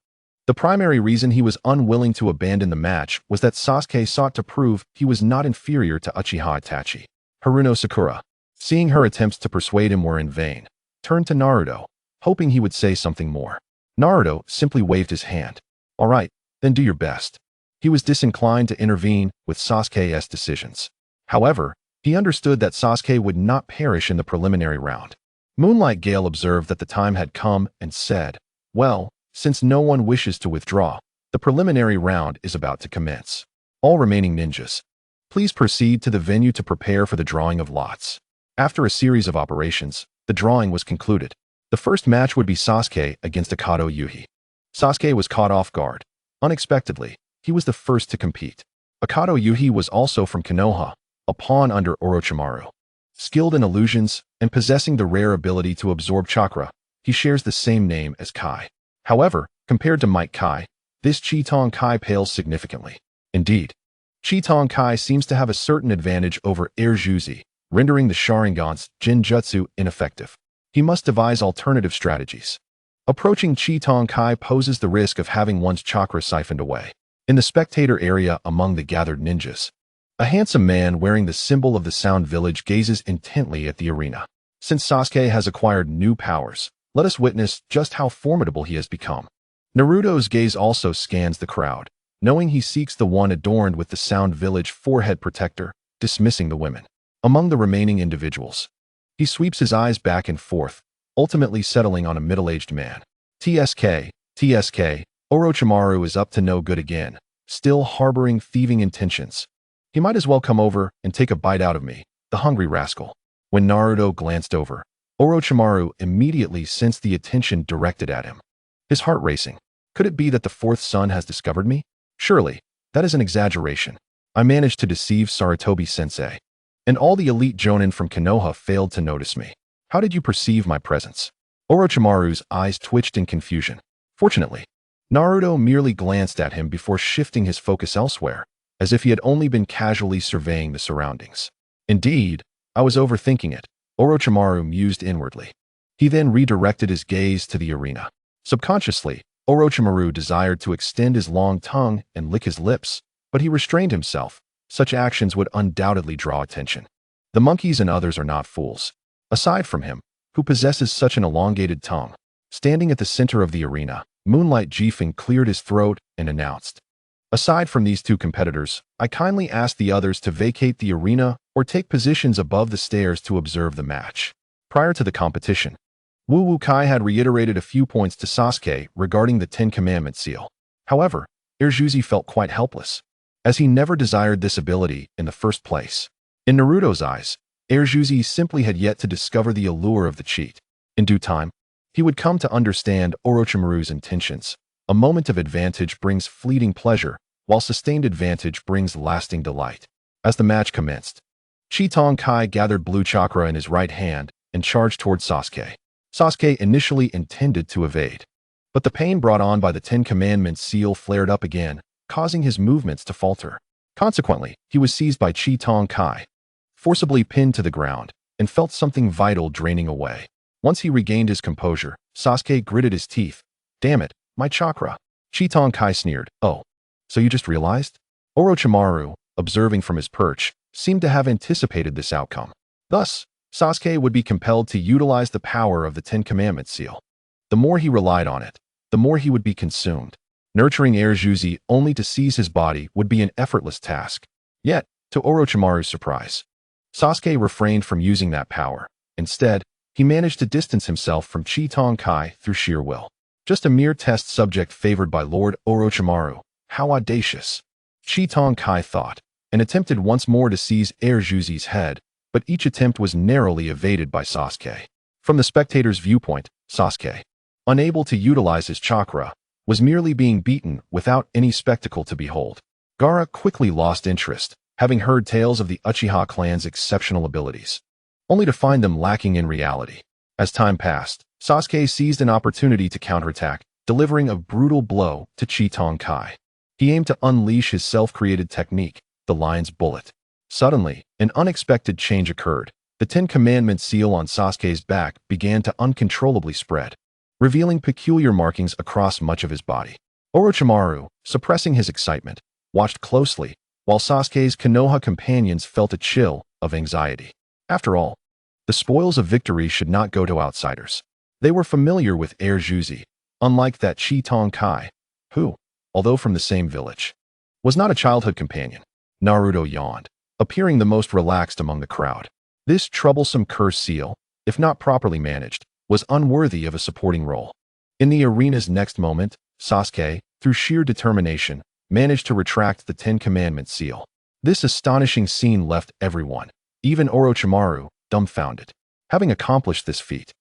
The primary reason he was unwilling to abandon the match was that Sasuke sought to prove he was not inferior to Uchiha Itachi. Haruno Sakura, seeing her attempts to persuade him were in vain, turned to Naruto, hoping he would say something more. Naruto simply waved his hand. "All right, then do your best." He was disinclined to intervene with Sasuke's decisions. However, he understood that Sasuke would not perish in the preliminary round. Moonlight Gale observed that the time had come and said, "Well, since no one wishes to withdraw, the preliminary round is about to commence. All remaining ninjas, please proceed to the venue to prepare for the drawing of lots." After a series of operations, the drawing was concluded. The first match would be Sasuke against Akato Yuhi. Sasuke was caught off guard. Unexpectedly, he was the first to compete. Akato Yuhi was also from Konoha, a pawn under Orochimaru. Skilled in illusions and possessing the rare ability to absorb chakra, he shares the same name as Kai. However, compared to Might Kai, this Chiton Kai pales significantly. Indeed, Chiton Kai seems to have a certain advantage over Air Juzi, rendering the Sharingan's Genjutsu ineffective. He must devise alternative strategies. Approaching Chiton Kai poses the risk of having one's chakra siphoned away. In the spectator area among the gathered ninjas, a handsome man wearing the symbol of the Sound Village gazes intently at the arena. Since Sasuke has acquired new powers, let us witness just how formidable he has become. Naruto's gaze also scans the crowd, knowing he seeks the one adorned with the Sound Village forehead protector, dismissing the women. Among the remaining individuals, He sweeps his eyes back and forth, ultimately settling on a middle-aged man. TSK, Orochimaru is up to no good again, still harboring thieving intentions. He might as well come over and take a bite out of me, the hungry rascal. When Naruto glanced over, Orochimaru immediately sensed the attention directed at him. His heart racing. Could it be that the fourth son has discovered me? Surely, that is an exaggeration. I managed to deceive Sarutobi-sensei. And all the elite jonin from Konoha failed to notice me. How did you perceive my presence? Orochimaru's eyes twitched in confusion. Fortunately, Naruto merely glanced at him before shifting his focus elsewhere, as if he had only been casually surveying the surroundings. Indeed, I was overthinking it, Orochimaru mused inwardly. He then redirected his gaze to the arena. Subconsciously, Orochimaru desired to extend his long tongue and lick his lips, but he restrained himself. Such actions would undoubtedly draw attention. The monkeys and others are not fools. Aside from him, who possesses such an elongated tongue. Standing at the center of the arena, Moonlight Jifen cleared his throat and announced, "Aside from these two competitors, I kindly ask the others to vacate the arena or take positions above the stairs to observe the match." Prior to the competition, Wu Wu Kai had reiterated a few points to Sasuke regarding the Ten Commandment seal. However, Erjuzi felt quite helpless, as he never desired this ability in the first place. In Naruto's eyes, Erjuzi simply had yet to discover the allure of the cheat. In due time, he would come to understand Orochimaru's intentions. A moment of advantage brings fleeting pleasure, while sustained advantage brings lasting delight. As the match commenced, Chitong Kai gathered blue chakra in his right hand and charged towards Sasuke. Sasuke initially intended to evade, but the pain brought on by the Ten Commandments seal flared up again, causing his movements to falter. Consequently, he was seized by Chitong Kai, forcibly pinned to the ground, and felt something vital draining away. Once he regained his composure, Sasuke gritted his teeth. "Damn it, my chakra." Chitong Kai sneered. "Oh, so you just realized?" Orochimaru, observing from his perch, seemed to have anticipated this outcome. Thus, Sasuke would be compelled to utilize the power of the Ten Commandments seal. The more he relied on it, the more he would be consumed. Nurturing Erjuzi only to seize his body would be an effortless task. Yet, to Orochimaru's surprise, Sasuke refrained from using that power. Instead, he managed to distance himself from Chitong Kai through sheer will. Just a mere test subject favored by Lord Orochimaru. How audacious! Chitong Kai thought, and attempted once more to seize Erjuzi's head, but each attempt was narrowly evaded by Sasuke. From the spectator's viewpoint, Sasuke, unable to utilize his chakra, was merely being beaten without any spectacle to behold. Gaara quickly lost interest, having heard tales of the Uchiha clan's exceptional abilities, only to find them lacking in reality. As time passed, Sasuke seized an opportunity to counterattack, delivering a brutal blow to Chitong Kai. He aimed to unleash his self-created technique, the lion's bullet. Suddenly, an unexpected change occurred. The Ten Commandments seal on Sasuke's back began to uncontrollably spread, revealing peculiar markings across much of his body. Orochimaru, suppressing his excitement, watched closely, while Sasuke's Konoha companions felt a chill of anxiety. After all, the spoils of victory should not go to outsiders. They were familiar with Erjuzi, unlike that Chitong Kai, who, although from the same village, was not a childhood companion. Naruto yawned, appearing the most relaxed among the crowd. This troublesome curse seal, if not properly managed, was unworthy of a supporting role. In the arena's next moment, Sasuke, through sheer determination, managed to retract the Ten Commandments seal. This astonishing scene left everyone, even Orochimaru, dumbfounded. Having accomplished this feat,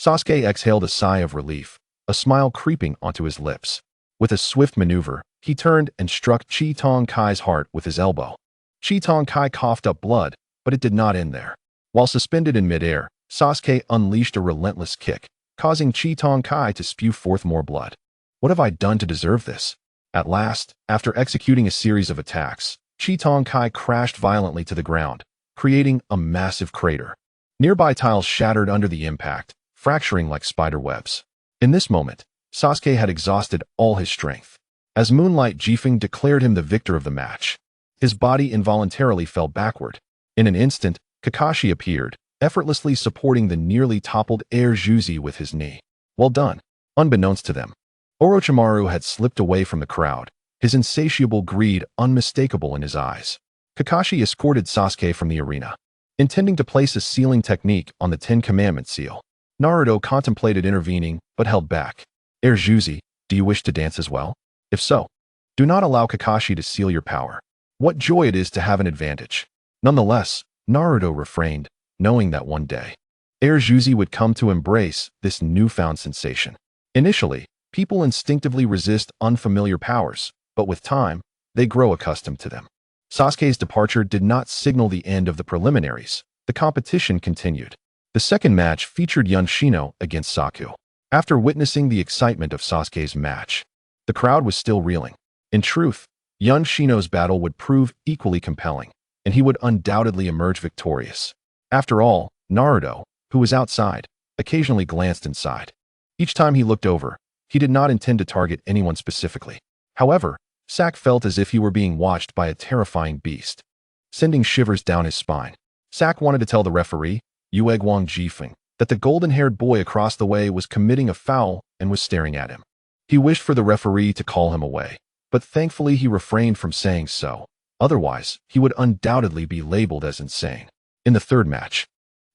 Sasuke exhaled a sigh of relief, a smile creeping onto his lips. With a swift maneuver, he turned and struck Chitong Kai's heart with his elbow. Chitong Kai coughed up blood, but it did not end there. While suspended in midair, Sasuke unleashed a relentless kick, causing Chitong Kai to spew forth more blood. What have I done to deserve this? At last, after executing a series of attacks, Chitong Kai crashed violently to the ground, creating a massive crater. Nearby tiles shattered under the impact, fracturing like spider webs. In this moment, Sasuke had exhausted all his strength. As Moonlight Jifen declared him the victor of the match, his body involuntarily fell backward. In an instant, Kakashi appeared, effortlessly supporting the nearly toppled Erjuzi with his knee. Well done. Unbeknownst to them, Orochimaru had slipped away from the crowd, his insatiable greed unmistakable in his eyes. Kakashi escorted Sasuke from the arena. intending to place a sealing technique on the Ten Commandments seal. Naruto contemplated intervening, but held back. Juzi, do you wish to dance as well? If so, do not allow Kakashi to seal your power. What joy it is to have an advantage. Nonetheless, Naruto refrained, knowing that one day, Juzi would come to embrace this newfound sensation. Initially, people instinctively resist unfamiliar powers, but with time, they grow accustomed to them. Sasuke's departure did not signal the end of the preliminaries. The competition continued. The second match featured Yoshino against Saku. After witnessing the excitement of Sasuke's match, the crowd was still reeling. In truth, Yoshino's battle would prove equally compelling, and he would undoubtedly emerge victorious. After all, Naruto, who was outside, occasionally glanced inside. Each time he looked over, he did not intend to target anyone specifically. However, Sak felt as if he were being watched by a terrifying beast, sending shivers down his spine. Sak wanted to tell the referee, Yuegwang Jifeng, that the golden-haired boy across the way was committing a foul and was staring at him. He wished for the referee to call him away, but thankfully he refrained from saying so. Otherwise, he would undoubtedly be labeled as insane. In the third match,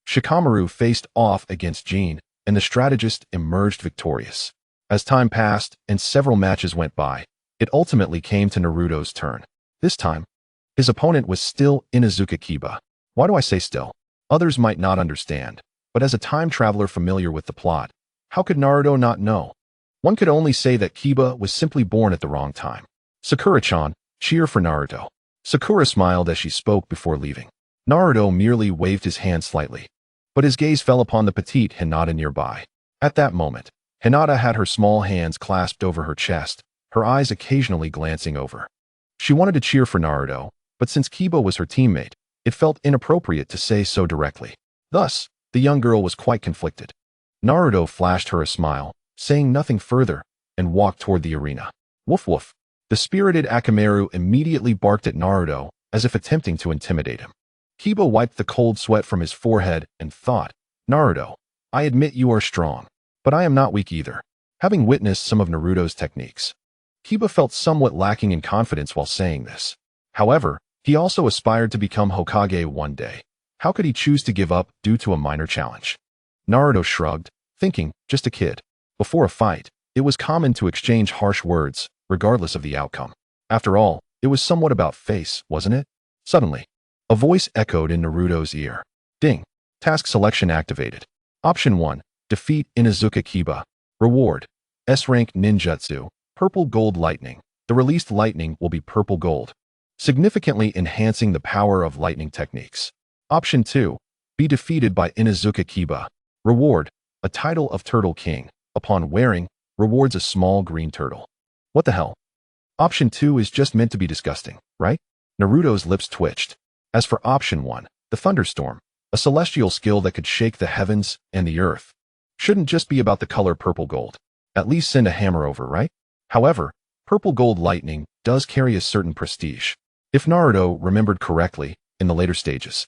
Shikamaru faced off against Jin, and the strategist emerged victorious. As time passed and several matches went by, it ultimately came to Naruto's turn. This time, his opponent was still Inuzuka Kiba. Why do I say still? Others might not understand, but as a time traveler familiar with the plot, how could Naruto not know? One could only say that Kiba was simply born at the wrong time. Sakura-chan, cheer for Naruto. Sakura smiled as she spoke before leaving. Naruto merely waved his hand slightly, but his gaze fell upon the petite Hinata nearby. At that moment, Hinata had her small hands clasped over her chest, her eyes occasionally glancing over. She wanted to cheer for Naruto, but since Kiba was her teammate, it felt inappropriate to say so directly. Thus, the young girl was quite conflicted. Naruto flashed her a smile, saying nothing further, and walked toward the arena. Woof woof. The spirited Akamaru immediately barked at Naruto, as if attempting to intimidate him. Kiba wiped the cold sweat from his forehead and thought, Naruto, I admit you are strong, but I am not weak either. Having witnessed some of Naruto's techniques, Kiba felt somewhat lacking in confidence while saying this. However, he also aspired to become Hokage one day. How could he choose to give up due to a minor challenge? Naruto shrugged, thinking, just a kid. Before a fight, it was common to exchange harsh words, regardless of the outcome. After all, it was somewhat about face, wasn't it? Suddenly, a voice echoed in Naruto's ear. Ding. Task selection activated. Option 1. Defeat Inuzuka Kiba. Reward. S-rank ninjutsu. Purple gold lightning. The released lightning will be purple gold, significantly enhancing the power of lightning techniques. Option 2. Be defeated by Inuzuka Kiba. Reward. A title of Turtle King. Upon wearing, rewards a small green turtle. What the hell? Option 2 is just meant to be disgusting, right? Naruto's lips twitched. As for option 1, the thunderstorm, a celestial skill that could shake the heavens and the earth, shouldn't just be about the color purple gold. At least send a hammer over, right? However, purple gold lightning does carry a certain prestige. If Naruto remembered correctly, in the later stages,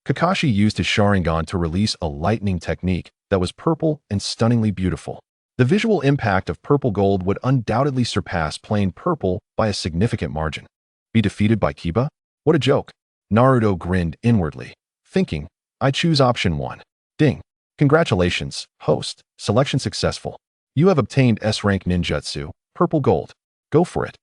Kakashi used his Sharingan to release a lightning technique that was purple and stunningly beautiful. The visual impact of purple gold would undoubtedly surpass plain purple by a significant margin. Be defeated by Kiba? What a joke. Naruto grinned inwardly, thinking, I choose option 1. Ding. Congratulations, host. Selection successful. You have obtained S-rank ninjutsu, purple gold. Go for it.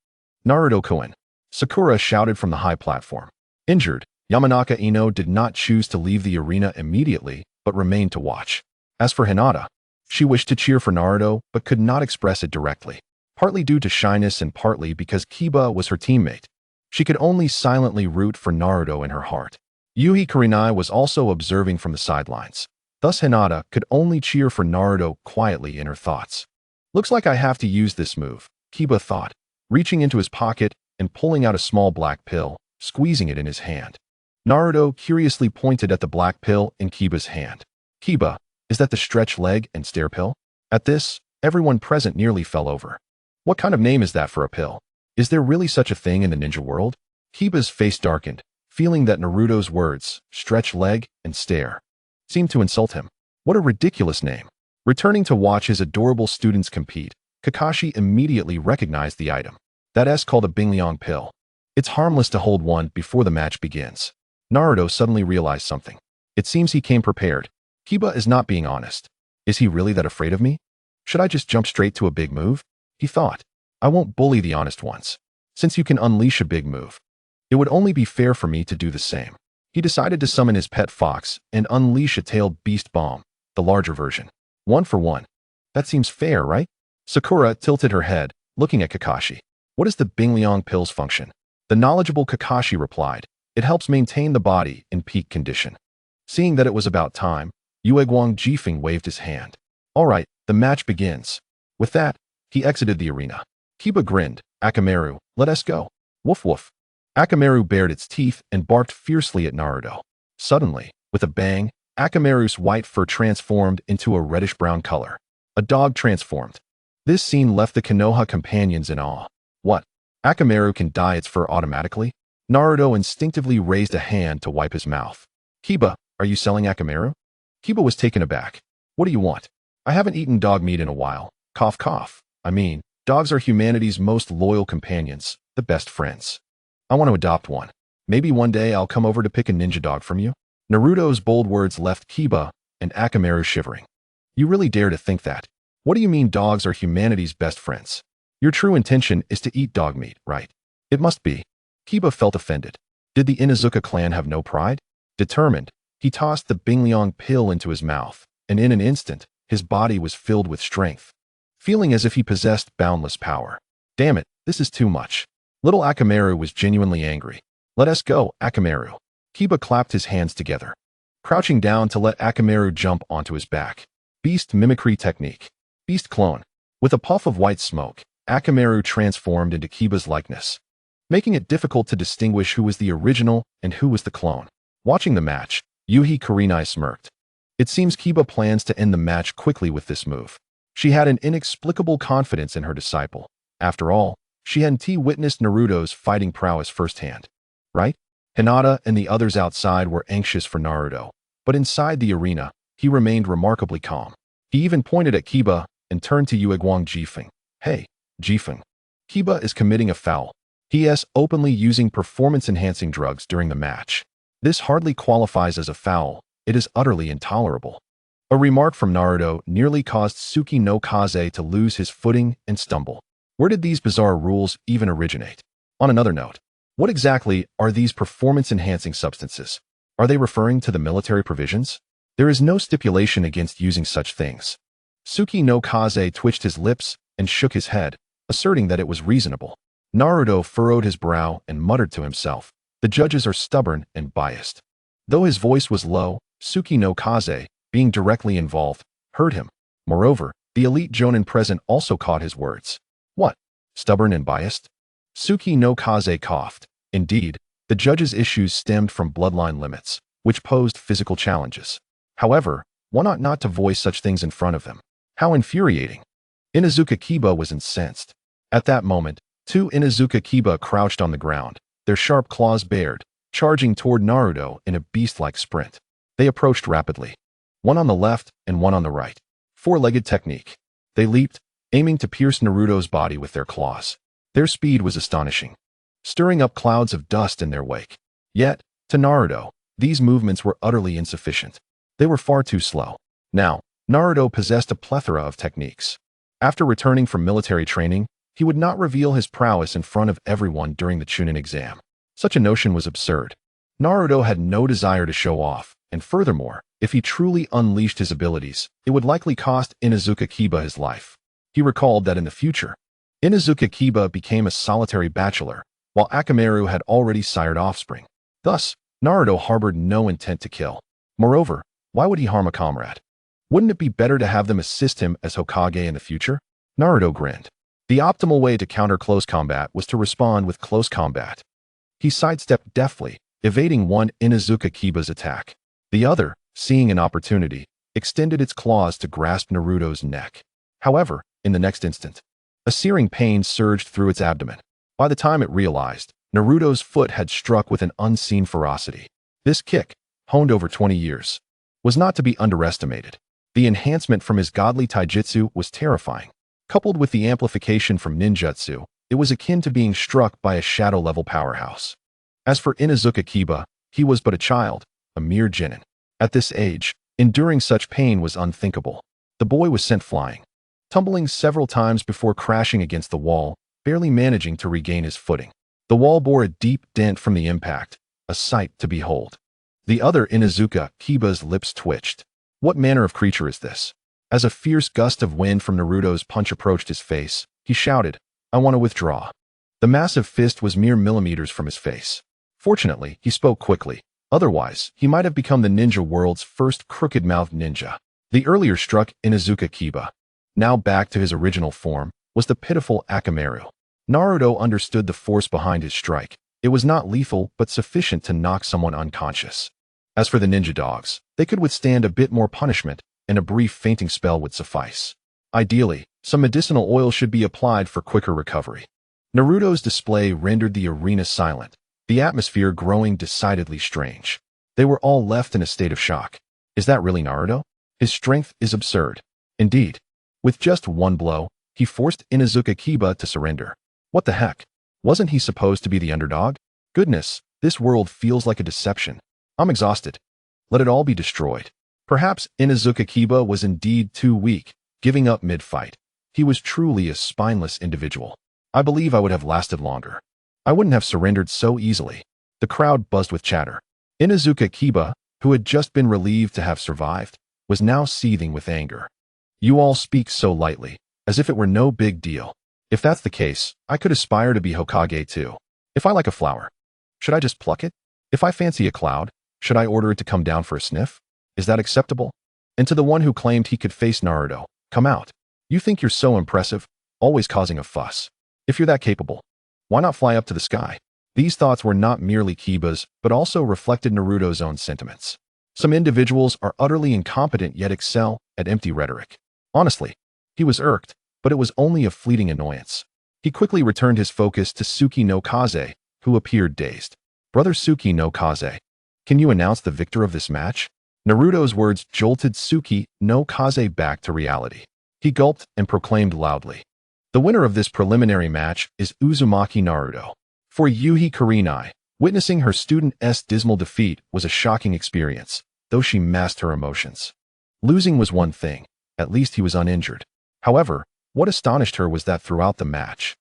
Naruto-kun. Sakura shouted from the high platform. Injured, Yamanaka Ino did not choose to leave the arena immediately, but remained to watch. As for Hinata, she wished to cheer for Naruto, but could not express it directly, partly due to shyness and partly because Kiba was her teammate. She could only silently root for Naruto in her heart. Yuhi Kurenai was also observing from the sidelines. Thus Hinata could only cheer for Naruto quietly in her thoughts. Looks like I have to use this move, Kiba thought, reaching into his pocket and pulling out a small black pill, squeezing it in his hand. Naruto curiously pointed at the black pill in Kiba's hand. Kiba, is that the stretch leg and stare pill? At this, everyone present nearly fell over. What kind of name is that for a pill? Is there really such a thing in the ninja world? Kiba's face darkened, feeling that Naruto's words, stretch leg and stare, seemed to insult him. What a ridiculous name. Returning to watch his adorable students compete, Kakashi immediately recognized the item. That's called a Bingliang pill. It's harmless to hold one before the match begins. Naruto suddenly realized something. It seems he came prepared. Kiba is not being honest. Is he really that afraid of me? Should I just jump straight to a big move? He thought. I won't bully the honest ones. Since you can unleash a big move, it would only be fair for me to do the same. He decided to summon his pet fox and unleash a tailed beast bomb, the larger version. 1 for 1. That seems fair, right? Sakura tilted her head, looking at Kakashi. What is the Bingliang pill's function? The knowledgeable Kakashi replied. It helps maintain the body in peak condition. Seeing that it was about time, Yueguang Jifeng waved his hand. All right, the match begins. With that, he exited the arena. Kiba grinned. Akamaru, let us go. Woof woof. Akamaru bared its teeth and barked fiercely at Naruto. Suddenly, with a bang, Akamaru's white fur transformed into a reddish-brown color. A dog transformed. This scene left the Konoha companions in awe. What? Akamaru can dye its fur automatically? Naruto instinctively raised a hand to wipe his mouth. Kiba, are you selling Akamaru? Kiba was taken aback. What do you want? I haven't eaten dog meat in a while. Cough cough. I mean, dogs are humanity's most loyal companions, the best friends. I want to adopt one. Maybe one day I'll come over to pick a ninja dog from you. Naruto's bold words left Kiba and Akamaru shivering. You really dare to think that? What do you mean dogs are humanity's best friends? Your true intention is to eat dog meat, right? It must be. Kiba felt offended. Did the Inuzuka clan have no pride? Determined, he tossed the Bingliang pill into his mouth, and in an instant, his body was filled with strength, feeling as if he possessed boundless power. Damn it, this is too much. Little Akamaru was genuinely angry. Let us go, Akamaru. Kiba clapped his hands together, crouching down to let Akamaru jump onto his back. Beast mimicry technique. Beast clone. With a puff of white smoke, Akamaru transformed into Kiba's likeness, making it difficult to distinguish who was the original and who was the clone. Watching the match, Yuhi Kurenai smirked. It seems Kiba plans to end the match quickly with this move. She had an inexplicable confidence in her disciple. After all, she hadn't witnessed Naruto's fighting prowess firsthand. Right? Hinata and the others outside were anxious for Naruto, but inside the arena, he remained remarkably calm. He even pointed at Kiba and turned to Yueguang Jifeng. Hey, Jifeng. Kiba is committing a foul. He is openly using performance-enhancing drugs during the match. This hardly qualifies as a foul. It is utterly intolerable. A remark from Naruto nearly caused Suki no Kaze to lose his footing and stumble. Where did these bizarre rules even originate? On another note, what exactly are these performance-enhancing substances? Are they referring to the military provisions? There is no stipulation against using such things. Suki no Kaze twitched his lips and shook his head, asserting that it was reasonable. Naruto furrowed his brow and muttered to himself, the judges are stubborn and biased. Though his voice was low, Suki no Kaze, being directly involved, heard him. Moreover, the elite jonin present also caught his words. What? Stubborn and biased? Suki no Kaze coughed. Indeed, the judge's issues stemmed from bloodline limits, which posed physical challenges. However, one ought not to voice such things in front of them. How infuriating. Inuzuka Kiba was incensed. At that moment, 2 Inuzuka Kiba crouched on the ground, their sharp claws bared, charging toward Naruto in a beast-like sprint. They approached rapidly. One on the left and one on the right. 4-legged technique. They leaped, aiming to pierce Naruto's body with their claws. Their speed was astonishing, stirring up clouds of dust in their wake. Yet, to Naruto, these movements were utterly insufficient. They were far too slow. Now, Naruto possessed a plethora of techniques. After returning from military training, he would not reveal his prowess in front of everyone during the Chunin exam. Such a notion was absurd. Naruto had no desire to show off, and furthermore, if he truly unleashed his abilities, it would likely cost Inuzuka Kiba his life. He recalled that in the future, Inuzuka Kiba became a solitary bachelor, while Akamaru had already sired offspring. Thus, Naruto harbored no intent to kill. Moreover, why would he harm a comrade? Wouldn't it be better to have them assist him as Hokage in the future? Naruto grinned. The optimal way to counter close combat was to respond with close combat. He sidestepped deftly, evading one Inuzuka Kiba's attack. The other, seeing an opportunity, extended its claws to grasp Naruto's neck. However, in the next instant, a searing pain surged through its abdomen. By the time it realized, Naruto's foot had struck with an unseen ferocity. This kick, honed over 20 years, was not to be underestimated. The enhancement from his godly taijutsu was terrifying. Coupled with the amplification from ninjutsu, it was akin to being struck by a shadow-level powerhouse. As for Inuzuka Kiba, he was but a child, a mere genin. At this age, enduring such pain was unthinkable. The boy was sent flying, tumbling several times before crashing against the wall, barely managing to regain his footing. The wall bore a deep dent from the impact, a sight to behold. The other Inuzuka, Kiba's lips twitched. What manner of creature is this? As a fierce gust of wind from Naruto's punch approached his face, he shouted, "I want to withdraw." The massive fist was mere millimeters from his face. Fortunately, he spoke quickly. Otherwise, he might have become the ninja world's first crooked-mouthed ninja. The earlier struck Inuzuka Kiba, now back to his original form, was the pitiful Akamaru. Naruto understood the force behind his strike. It was not lethal, but sufficient to knock someone unconscious. As for the ninja dogs, they could withstand a bit more punishment, and a brief fainting spell would suffice. Ideally, some medicinal oil should be applied for quicker recovery. Naruto's display rendered the arena silent, the atmosphere growing decidedly strange. They were all left in a state of shock. Is that really Naruto? His strength is absurd. Indeed. With just one blow, he forced Inuzuka Kiba to surrender. What the heck? Wasn't he supposed to be the underdog? Goodness, this world feels like a deception. I'm exhausted. Let it all be destroyed. Perhaps Inuzuka Kiba was indeed too weak, giving up mid-fight. He was truly a spineless individual. I believe I would have lasted longer. I wouldn't have surrendered so easily. The crowd buzzed with chatter. Inuzuka Kiba, who had just been relieved to have survived, was now seething with anger. You all speak so lightly, as if it were no big deal. If that's the case, I could aspire to be Hokage too. If I like a flower, should I just pluck it? If I fancy a cloud, should I order it to come down for a sniff? Is that acceptable? And to the one who claimed he could face Naruto, come out. You think you're so impressive, always causing a fuss. If you're that capable, why not fly up to the sky? These thoughts were not merely Kiba's, but also reflected Naruto's own sentiments. Some individuals are utterly incompetent yet excel at empty rhetoric. Honestly, he was irked, but it was only a fleeting annoyance. He quickly returned his focus to Suki no Kaze, who appeared dazed. Brother Suki no Kaze, can you announce the victor of this match? Naruto's words jolted Suki no Kaze back to reality. He gulped and proclaimed loudly. The winner of this preliminary match is Uzumaki Naruto. For Yuhi Kurenai, witnessing her student's dismal defeat was a shocking experience, though she masked her emotions. Losing was one thing, at least he was uninjured. However, what astonished her was that throughout the match,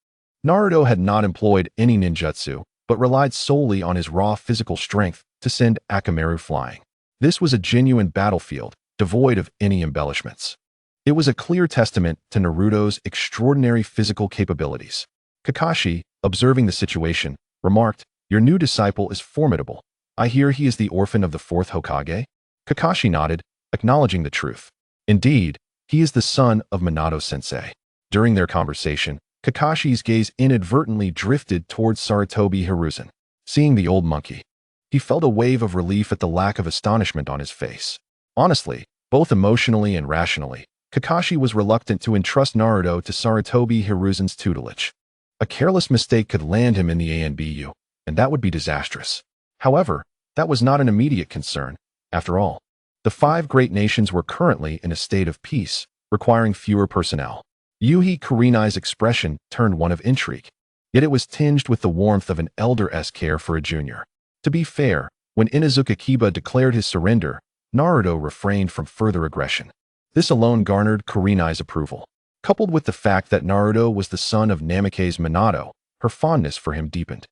Naruto had not employed any ninjutsu, but relied solely on his raw physical strength to send Akamaru flying. This was a genuine battlefield, devoid of any embellishments. It was a clear testament to Naruto's extraordinary physical capabilities. Kakashi, observing the situation, remarked, "Your new disciple is formidable. I hear he is the orphan of the fourth Hokage?" Kakashi nodded, acknowledging the truth. Indeed, he is the son of Minato sensei. During their conversation, Kakashi's gaze inadvertently drifted towards Sarutobi Hiruzen. Seeing the old monkey, he felt a wave of relief at the lack of astonishment on his face. Honestly, both emotionally and rationally, Kakashi was reluctant to entrust Naruto to Sarutobi Hiruzen's tutelage. A careless mistake could land him in the ANBU, and that would be disastrous. However, that was not an immediate concern. After all, the 5 great nations were currently in a state of peace, requiring fewer personnel. Yuhi Kurenai's expression turned one of intrigue, yet it was tinged with the warmth of an elder's care for a junior. To be fair, when Inuzuka Kiba declared his surrender, Naruto refrained from further aggression. This alone garnered Kurenai's approval. Coupled with the fact that Naruto was the son of Namikaze Minato, her fondness for him deepened.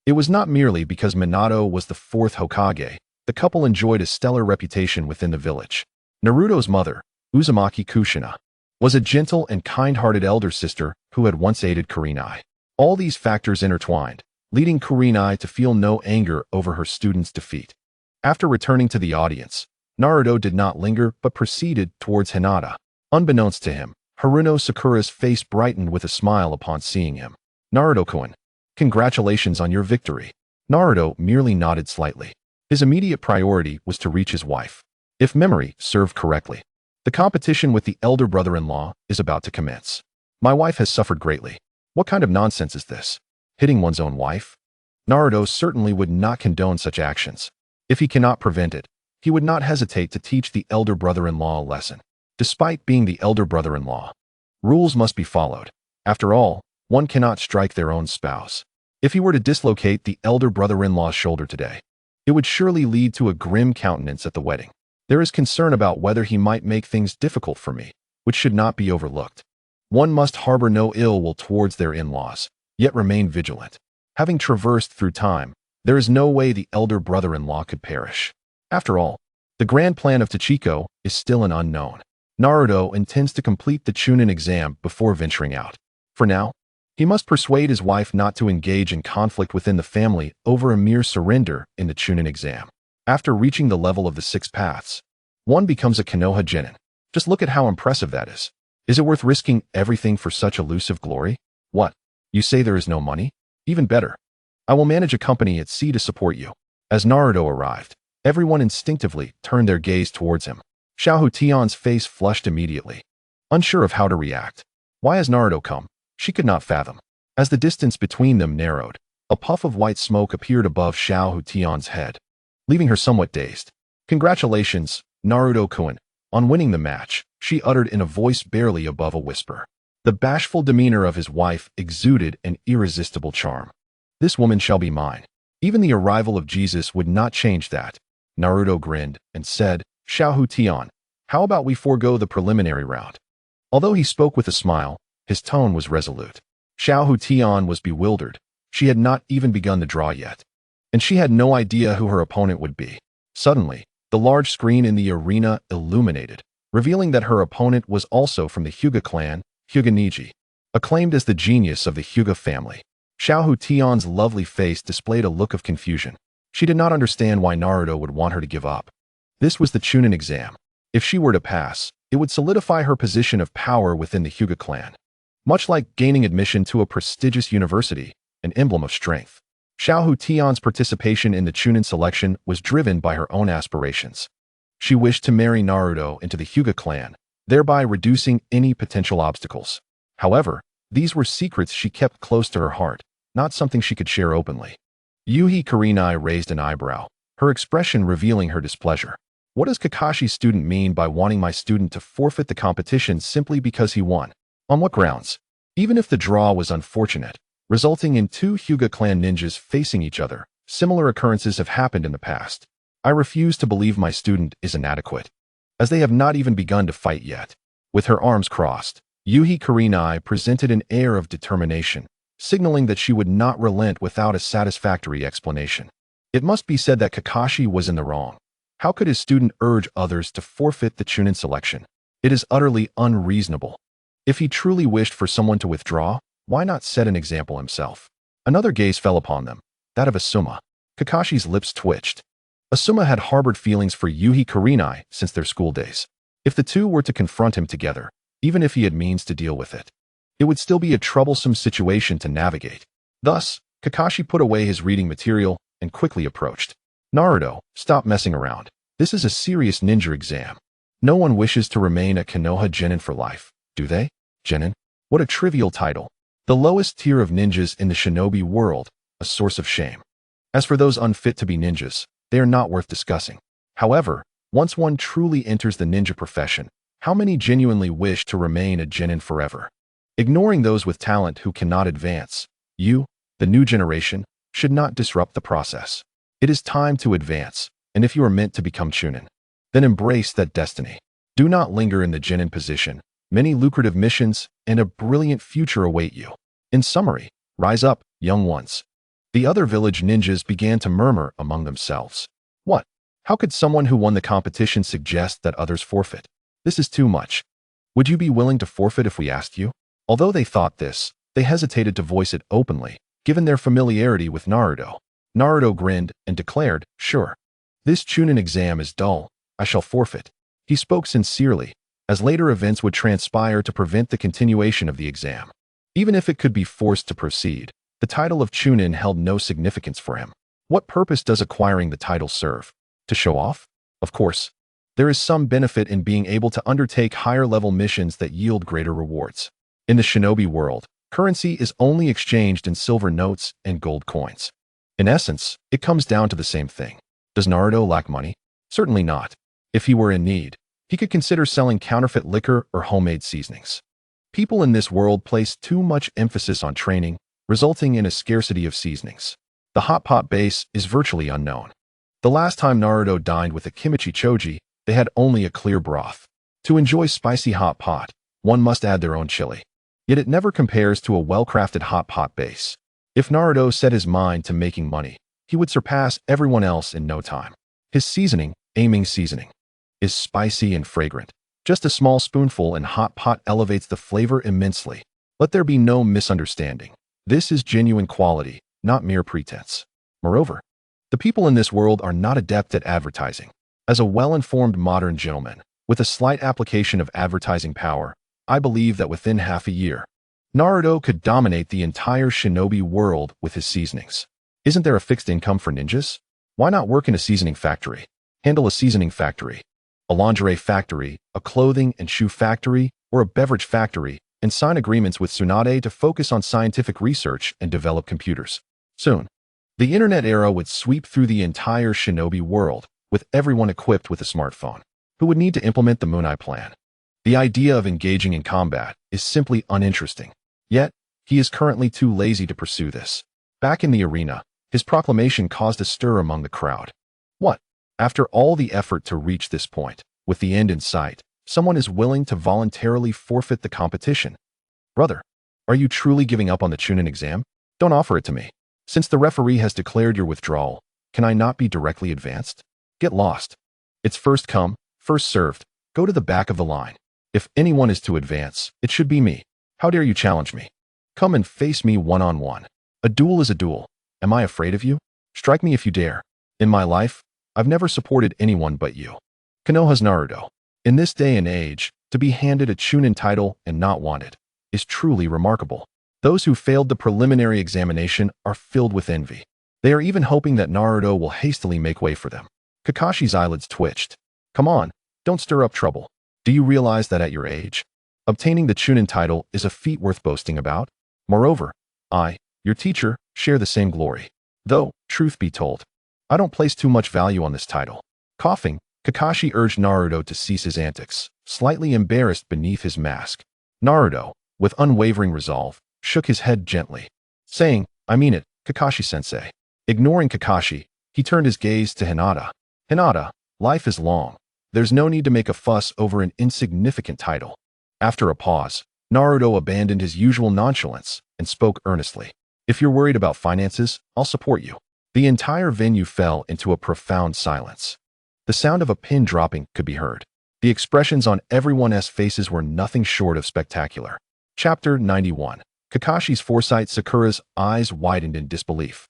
It was not merely because Minato was the 4th Hokage. The couple enjoyed a stellar reputation within the village. Naruto's mother, Uzumaki Kushina, was a gentle and kind-hearted elder sister who had once aided Kurenai. All these factors intertwined, leading Kurenai to feel no anger over her student's defeat. After returning to the audience, Naruto did not linger but proceeded towards Hinata. Unbeknownst to him, Haruno Sakura's face brightened with a smile upon seeing him. "Naruto-kun, congratulations on your victory." Naruto merely nodded slightly. His immediate priority was to reach his wife. If memory served correctly, the competition with the elder brother-in-law is about to commence. My wife has suffered greatly. What kind of nonsense is this? Hitting one's own wife? Naruto certainly would not condone such actions. If he cannot prevent it, he would not hesitate to teach the elder brother-in-law a lesson. Despite being the elder brother-in-law, rules must be followed. After all, one cannot strike their own spouse. If he were to dislocate the elder brother-in-law's shoulder today, it would surely lead to a grim countenance at the wedding. There is concern about whether he might make things difficult for me, which should not be overlooked. One must harbor no ill will towards their in-laws, yet remain vigilant. Having traversed through time, there is no way the elder brother-in-law could perish. After all, the grand plan of Tachiko is still an unknown. Naruto intends to complete the Chunin exam before venturing out. For now, he must persuade his wife not to engage in conflict within the family over a mere surrender in the Chunin exam. After reaching the level of the 6 paths, one becomes a Konoha Genin. Just look at how impressive that is. Is it worth risking everything for such elusive glory? What? You say there is no money? Even better. I will manage a company at sea to support you. As Naruto arrived, everyone instinctively turned their gaze towards him. Xiahou Tian's face flushed immediately, unsure of how to react. Why has Naruto come? She could not fathom. As the distance between them narrowed, a puff of white smoke appeared above Xiahou Tian's head, leaving her somewhat dazed. Congratulations, Naruto-kun, on winning the match, she uttered in a voice barely above a whisper. The bashful demeanor of his wife exuded an irresistible charm. This woman shall be mine. Even the arrival of Jesus would not change that. Naruto grinned and said, Xiahou Tian, how about we forego the preliminary round? Although he spoke with a smile, his tone was resolute. Xiahou Tian was bewildered. She had not even begun the draw yet, and she had no idea who her opponent would be. Suddenly, the large screen in the arena illuminated, revealing that her opponent was also from the Hyuga clan, Hyuga Neji, acclaimed as the genius of the Hyuga family. Xiahou Tian's lovely face displayed a look of confusion. She did not understand why Naruto would want her to give up. This was the Chunin exam. If she were to pass, it would solidify her position of power within the Hyuga clan. Much like gaining admission to a prestigious university, an emblem of strength. Xiahou Tian's participation in the Chunin selection was driven by her own aspirations. She wished to marry Naruto into the Hyuga clan, thereby reducing any potential obstacles. However, these were secrets she kept close to her heart, not something she could share openly. Yuhi Kurenai raised an eyebrow, her expression revealing her displeasure. What does Kakashi's student mean by wanting my student to forfeit the competition simply because he won? On what grounds? Even if the draw was unfortunate, resulting in 2 Hyuga clan ninjas facing each other, similar occurrences have happened in the past. I refuse to believe my student is inadequate, as they have not even begun to fight yet. With her arms crossed, Yuhi Kurenai presented an air of determination, signaling that she would not relent without a satisfactory explanation. It must be said that Kakashi was in the wrong. How could his student urge others to forfeit the Chunin selection? It is utterly unreasonable. If he truly wished for someone to withdraw, why not set an example himself? Another gaze fell upon them, that of Asuma. Kakashi's lips twitched. Asuma had harbored feelings for Yuhi Kurenai since their school days. If the two were to confront him together, even if he had means to deal with it, it would still be a troublesome situation to navigate. Thus, Kakashi put away his reading material and quickly approached. Naruto, stop messing around. This is a serious ninja exam. No one wishes to remain a Konoha Genin for life, do they? Genin? What a trivial title. The lowest tier of ninjas in the shinobi world, a source of shame. As for those unfit to be ninjas, they are not worth discussing. However, once one truly enters the ninja profession, how many genuinely wish to remain a genin forever? Ignoring those with talent who cannot advance, you, the new generation, should not disrupt the process. It is time to advance, and if you are meant to become Chunin, then embrace that destiny. Do not linger in the genin position. Many lucrative missions and a brilliant future await you. In summary, rise up, young ones. The other village ninjas began to murmur among themselves. What? How could someone who won the competition suggest that others forfeit? This is too much. Would you be willing to forfeit if we asked you? Although they thought this, they hesitated to voice it openly, given their familiarity with Naruto. Naruto grinned and declared, sure. This Chunin exam is dull. I shall forfeit. He spoke sincerely, as later events would transpire to prevent the continuation of the exam. Even if it could be forced to proceed, the title of Chunin held no significance for him. What purpose does acquiring the title serve? To show off? Of course. There is some benefit in being able to undertake higher-level missions that yield greater rewards. In the shinobi world, currency is only exchanged in silver notes and gold coins. In essence, it comes down to the same thing. Does Naruto lack money? Certainly not. If he were in need, he could consider selling counterfeit liquor or homemade seasonings. People in this world place too much emphasis on training, resulting in a scarcity of seasonings. The hot pot base is virtually unknown. The last time Naruto dined with a kimchi choji, They had only a clear broth. To enjoy spicy hot pot, one must add their own chili. Yet it never compares to a well-crafted hot pot base. If Naruto set his mind to making money, he would surpass everyone else in no time. His seasoning, aiming seasoning, is spicy and fragrant. Just a small spoonful in hot pot elevates the flavor immensely. Let there be no misunderstanding. This is genuine quality, not mere pretense. Moreover, the people in this world are not adept at advertising. As a well-informed modern gentleman, with a slight application of advertising power, I believe that within half a year, Naruto could dominate the entire shinobi world with his seasonings. Isn't there a fixed income for ninjas? Why not work in a seasoning factory? Handle a seasoning factory, a lingerie factory, a clothing and shoe factory, or a beverage factory, and sign agreements with Tsunade to focus on scientific research and develop computers. Soon, the internet era would sweep through the entire shinobi world, with everyone equipped with a smartphone. Who would need to implement the Moon Eye plan? The idea of engaging in combat is simply uninteresting. Yet, he is currently too lazy to pursue this. Back in the arena, his proclamation caused a stir among the crowd. What? After all the effort to reach this point, with the end in sight, someone is willing to voluntarily forfeit the competition. Brother, are you truly giving up on the Chunin exam? Don't offer it to me. Since the referee has declared your withdrawal, can I not be directly advanced? Get lost. It's first come, first served. Go to the back of the line. If anyone is to advance, it should be me. How dare you challenge me? Come and face me one-on-one. A duel is a duel. Am I afraid of you? Strike me if you dare. In my life, I've never supported anyone but you. Konoha's Naruto. In this day and age, to be handed a Chunin title and not wanted is truly remarkable. Those who failed the preliminary examination are filled with envy. They are even hoping that Naruto will hastily make way for them. Kakashi's eyelids twitched. Come on, don't stir up trouble. Do you realize that at your age, obtaining the Chunin title is a feat worth boasting about? Moreover, I, your teacher, share the same glory. Though, truth be told, I don't place too much value on this title. Coughing, Kakashi urged Naruto to cease his antics, slightly embarrassed beneath his mask. Naruto, with unwavering resolve, shook his head gently, saying, I mean it, Kakashi-sensei. Ignoring Kakashi, he turned his gaze to Hinata. Hinata, life is long. There's no need to make a fuss over an insignificant title. After a pause, Naruto abandoned his usual nonchalance and spoke earnestly. If you're worried about finances, I'll support you. The entire venue fell into a profound silence. The sound of a pin dropping could be heard. The expressions on everyone's faces were nothing short of spectacular. Chapter 91. Kakashi's foresight. Sakura's eyes widened in disbelief.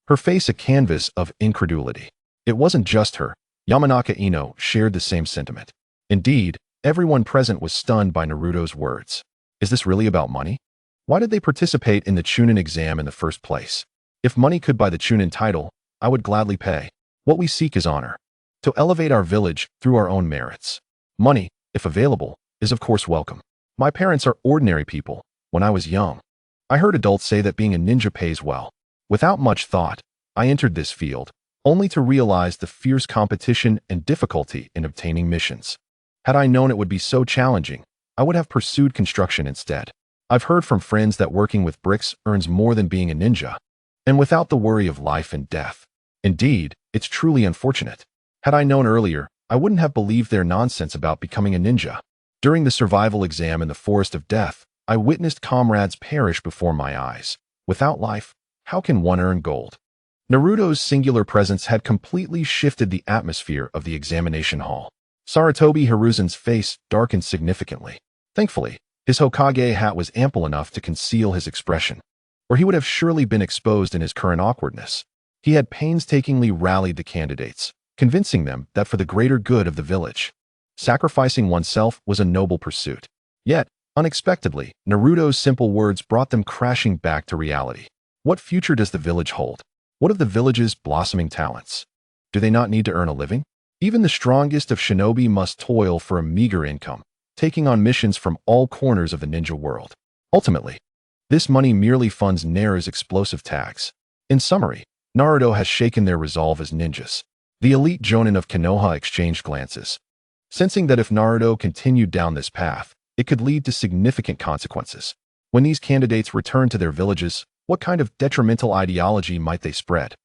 Her face a canvas of incredulity. It wasn't just her. Yamanaka Ino shared the same sentiment. Indeed, everyone present was stunned by Naruto's words. Is this really about money? Why did they participate in the Chunin exam in the first place? If money could buy the Chunin title, I would gladly pay. What we seek is honor. To elevate our village through our own merits. Money, if available, is of course welcome. My parents are ordinary people. When I was young, I heard adults say that being a ninja pays well. Without much thought, I entered this field, only to realize the fierce competition and difficulty in obtaining missions. Had I known it would be so challenging, I would have pursued construction instead. I've heard from friends that working with bricks earns more than being a ninja, and without the worry of life and death. Indeed, it's truly unfortunate. Had I known earlier, I wouldn't have believed their nonsense about becoming a ninja. During the survival exam in the Forest of Death, I witnessed comrades perish before my eyes. Without life, how can one earn gold? Naruto's singular presence had completely shifted the atmosphere of the examination hall. Sarutobi Hiruzen's face darkened significantly. Thankfully, his Hokage hat was ample enough to conceal his expression, or he would have surely been exposed in his current awkwardness. He had painstakingly rallied the candidates, convincing them that for the greater good of the village, sacrificing oneself was a noble pursuit. Yet, unexpectedly, Naruto's simple words brought them crashing back to reality. What future does the village hold? What of the village's blossoming talents? Do they not need to earn a living? Even the strongest of shinobi must toil for a meager income, taking on missions from all corners of the ninja world. Ultimately, this money merely funds Naruto's explosive tags. In summary, Naruto has shaken their resolve as ninjas. The elite jonin of Konoha exchanged glances, sensing that if Naruto continued down this path, it could lead to significant consequences. When these candidates returned to their villages, what kind of detrimental ideology might they spread?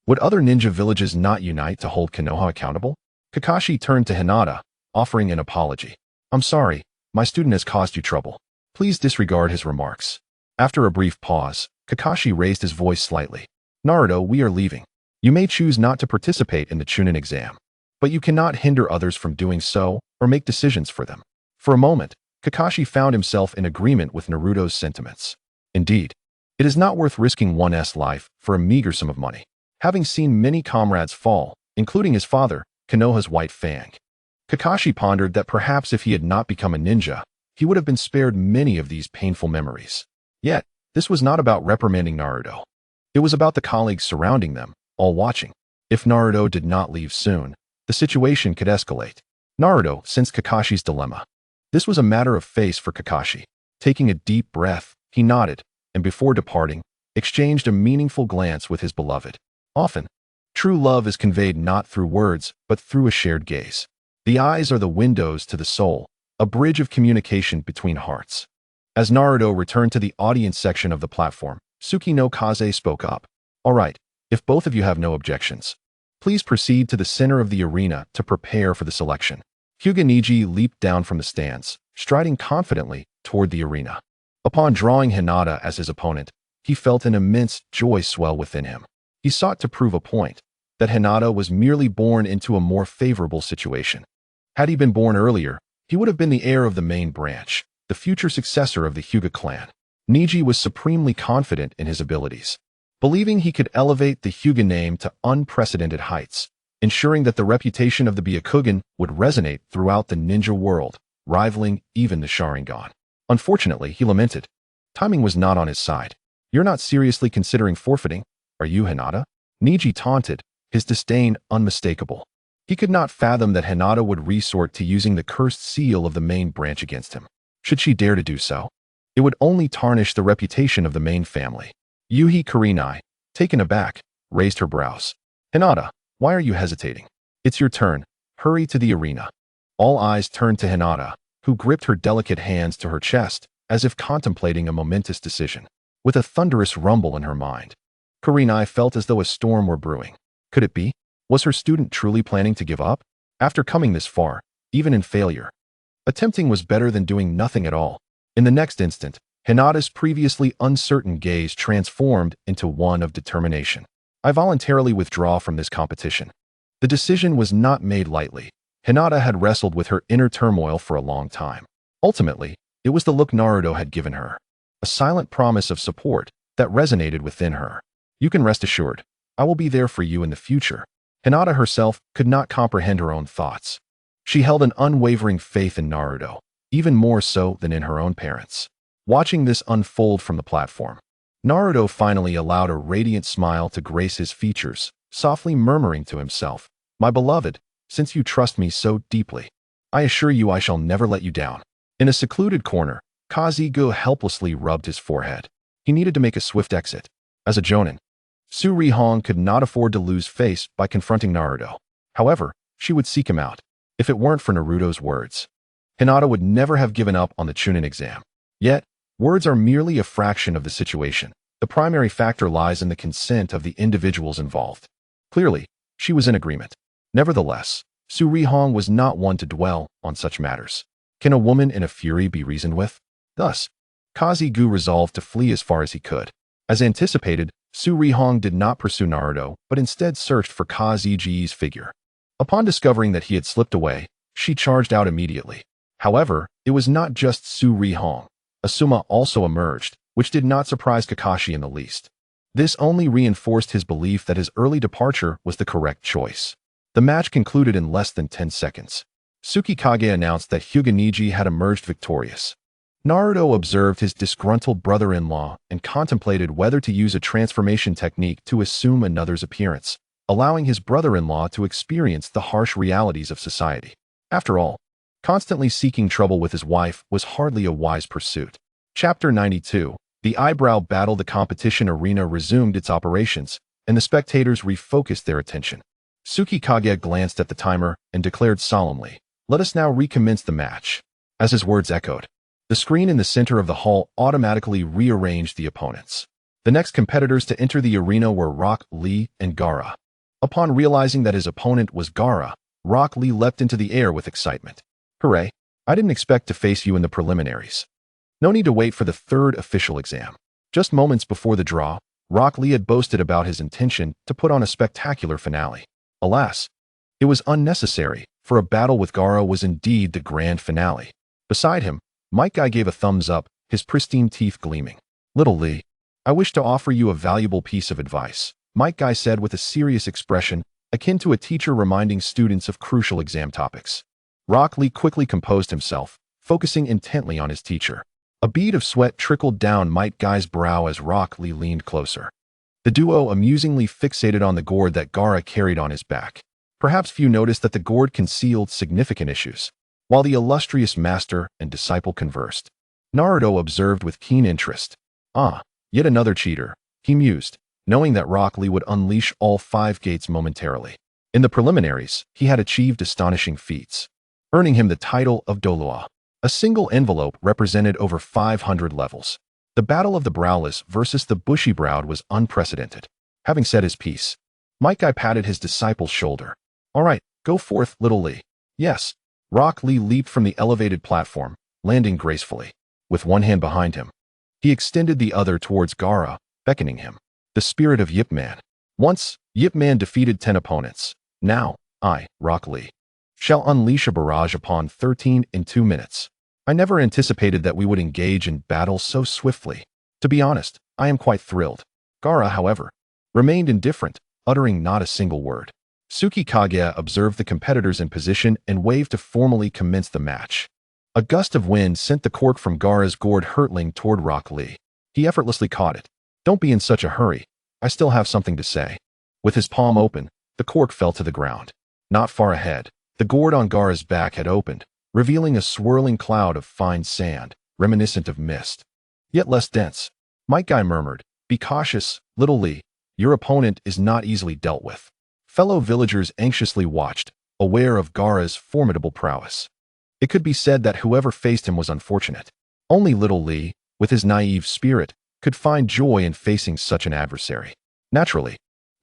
Would other ninja villages not unite to hold Konoha accountable? Kakashi turned to Hinata, offering an apology. I'm sorry, my student has caused you trouble. Please disregard his remarks. After a brief pause, Kakashi raised his voice slightly. Naruto, we are leaving. You may choose not to participate in the Chunin exam, but you cannot hinder others from doing so or make decisions for them. For a moment, Kakashi found himself in agreement with Naruto's sentiments. Indeed, it is not worth risking one's life for a meager sum of money. Having seen many comrades fall, including his father, Konoha's White Fang, Kakashi pondered that perhaps if he had not become a ninja, he would have been spared many of these painful memories. Yet, this was not about reprimanding Naruto. It was about the colleagues surrounding them, all watching. If Naruto did not leave soon, the situation could escalate. Naruto sensed Kakashi's dilemma. This was a matter of face for Kakashi. Taking a deep breath, he nodded, and before departing, exchanged a meaningful glance with his beloved. Often, true love is conveyed not through words, but through a shared gaze. The eyes are the windows to the soul, a bridge of communication between hearts. As Naruto returned to the audience section of the platform, Tsuki no Kaze spoke up. All right, if both of you have no objections, please proceed to the center of the arena to prepare for the selection. Hyuga leaped down from the stands, striding confidently toward the arena. Upon drawing Hinata as his opponent, he felt an immense joy swell within him. He sought to prove a point, that Hinata was merely born into a more favorable situation. Had he been born earlier, he would have been the heir of the main branch, the future successor of the Hyuga clan. Niji was supremely confident in his abilities, believing he could elevate the Hyuga name to unprecedented heights, ensuring that the reputation of the Byakugan would resonate throughout the ninja world, rivaling even the Sharingan. Unfortunately, he lamented, timing was not on his side. You're not seriously considering forfeiting, are you, Hinata? Niji taunted, his disdain unmistakable. He could not fathom that Hinata would resort to using the cursed seal of the main branch against him. Should she dare to do so, it would only tarnish the reputation of the main family. Yuhi Kurenai, taken aback, raised her brows. Hinata, why are you hesitating? It's your turn. Hurry to the arena. All eyes turned to Hinata, who gripped her delicate hands to her chest, as if contemplating a momentous decision. With a thunderous rumble in her mind, Kurenai felt as though a storm were brewing. Could it be? Was her student truly planning to give up? After coming this far, even in failure, attempting was better than doing nothing at all. In the next instant, Hinata's previously uncertain gaze transformed into one of determination. I voluntarily withdraw from this competition. The decision was not made lightly. Hinata had wrestled with her inner turmoil for a long time. Ultimately, it was the look Naruto had given her, a silent promise of support that resonated within her. You can rest assured, I will be there for you in the future. Hinata herself could not comprehend her own thoughts. She held an unwavering faith in Naruto, even more so than in her own parents. Watching this unfold from the platform, Naruto finally allowed a radiant smile to grace his features, softly murmuring to himself, "My beloved, since you trust me so deeply, I assure you I shall never let you down." In a secluded corner, Kazugo helplessly rubbed his forehead. He needed to make a swift exit. As a jonin, Tsurihong could not afford to lose face by confronting Naruto. However, she would seek him out. If it weren't for Naruto's words, Hinata would never have given up on the Chunin exam. Yet, words are merely a fraction of the situation. The primary factor lies in the consent of the individuals involved. Clearly, she was in agreement. Nevertheless, Tsurihong was not one to dwell on such matters. Can a woman in a fury be reasoned with? Thus, Kazugo resolved to flee as far as he could. As anticipated, Tsurihong did not pursue Naruto, but instead searched for Kazugi's figure. Upon discovering that he had slipped away, she charged out immediately. However, it was not just Tsurihong. Asuma also emerged, which did not surprise Kakashi in the least. This only reinforced his belief that his early departure was the correct choice. The match concluded in less than 10 seconds. Tsukikage announced that Hyuga had emerged victorious. Naruto observed his disgruntled brother-in-law and contemplated whether to use a transformation technique to assume another's appearance, allowing his brother-in-law to experience the harsh realities of society. After all, constantly seeking trouble with his wife was hardly a wise pursuit. Chapter 92. The eyebrow battle. The competition arena resumed its operations, and the spectators refocused their attention. Tsukikage glanced at the timer and declared solemnly, "Let us now recommence the match." As his words echoed, the screen in the center of the hall automatically rearranged the opponents. The next competitors to enter the arena were Rock Lee and Gaara. Upon realizing that his opponent was Gaara, Rock Lee leapt into the air with excitement. Hooray! I didn't expect to face you in the preliminaries. No need to wait for the third official exam. Just moments before the draw, Rock Lee had boasted about his intention to put on a spectacular finale. Alas, it was unnecessary, for a battle with Gaara was indeed the grand finale. Beside him, Might Guy gave a thumbs up, his pristine teeth gleaming. Little Lee, I wish to offer you a valuable piece of advice, Might Guy said with a serious expression, akin to a teacher reminding students of crucial exam topics. Rock Lee quickly composed himself, focusing intently on his teacher. A bead of sweat trickled down Might Guy's brow as Rock Lee leaned closer. The duo amusingly fixated on the gourd that Gaara carried on his back. Perhaps few noticed that the gourd concealed significant issues. While the illustrious master and disciple conversed, Naruto observed with keen interest. Ah, yet another cheater, he mused, knowing that Rock Lee would unleash all 5 gates momentarily. In the preliminaries, he had achieved astonishing feats, earning him the title of Dolua. A single envelope represented over 500 levels. The battle of the browless versus the bushy-browed was unprecedented. Having said his piece, Might Guy patted his disciple's shoulder. All right, go forth, little Lee. Yes. Rock Lee leaped from the elevated platform, landing gracefully. With one hand behind him, he extended the other towards Gaara, beckoning him. The spirit of Yip Man. Once, Yip Man defeated 10 opponents. Now, I, Rock Lee, shall unleash a barrage upon 13 in 2 minutes. I never anticipated that we would engage in battle so swiftly. To be honest, I am quite thrilled. Gaara, however, remained indifferent, uttering not a single word. Tsuki Kage observed the competitors in position and waved to formally commence the match. A gust of wind sent the cork from Gaara's gourd hurtling toward Rock Lee. He effortlessly caught it. Don't be in such a hurry. I still have something to say. With his palm open, the cork fell to the ground. Not far ahead, the gourd on Gaara's back had opened, revealing a swirling cloud of fine sand, reminiscent of mist, yet less dense. Might Guy murmured, "Be cautious, little Lee. Your opponent is not easily dealt with." Fellow villagers anxiously watched, aware of Gaara's formidable prowess. It could be said that whoever faced him was unfortunate. Only little Lee, with his naive spirit, could find joy in facing such an adversary. Naturally,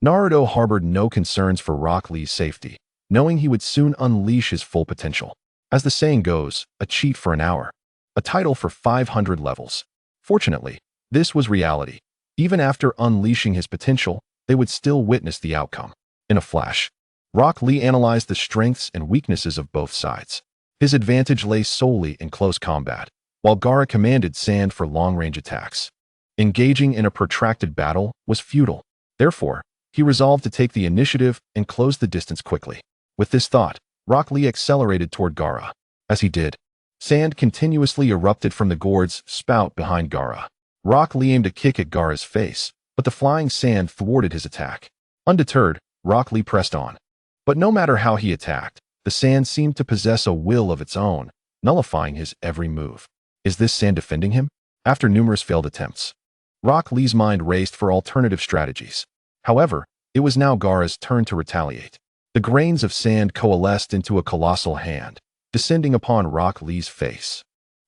Naruto harbored no concerns for Rock Lee's safety, knowing he would soon unleash his full potential. As the saying goes, a cheat for an hour. A title for 500 levels. Fortunately, this was reality. Even after unleashing his potential, they would still witness the outcome. In a flash, Rock Lee analyzed the strengths and weaknesses of both sides. His advantage lay solely in close combat, while Gaara commanded sand for long-range attacks. Engaging in a protracted battle was futile. Therefore, he resolved to take the initiative and close the distance quickly. With this thought, Rock Lee accelerated toward Gaara. As he did, sand continuously erupted from the gourd's spout behind Gaara. Rock Lee aimed a kick at Gaara's face, but the flying sand thwarted his attack. Undeterred, Rock Lee pressed on. But no matter how he attacked, the sand seemed to possess a will of its own, nullifying his every move. Is this sand defending him? After numerous failed attempts, Rock Lee's mind raced for alternative strategies. However, it was now Gaara's turn to retaliate. The grains of sand coalesced into a colossal hand, descending upon Rock Lee's face.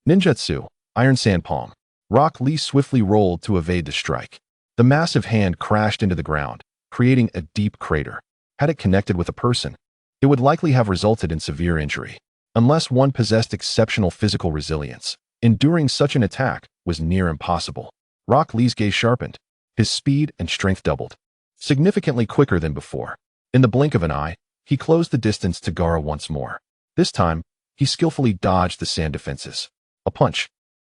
Ninjutsu, Iron Sand Palm. Rock Lee swiftly rolled to evade the strike. The massive hand crashed into the ground, creating a deep crater. Had it connected with a person, it would likely have resulted in severe injury. Unless one possessed exceptional physical resilience, enduring such an attack was near impossible. Rock Lee's gaze sharpened. His speed and strength doubled, significantly quicker than before. In the blink of an eye, he closed the distance to Gaara once more. This time, he skillfully dodged the sand defenses. A punch,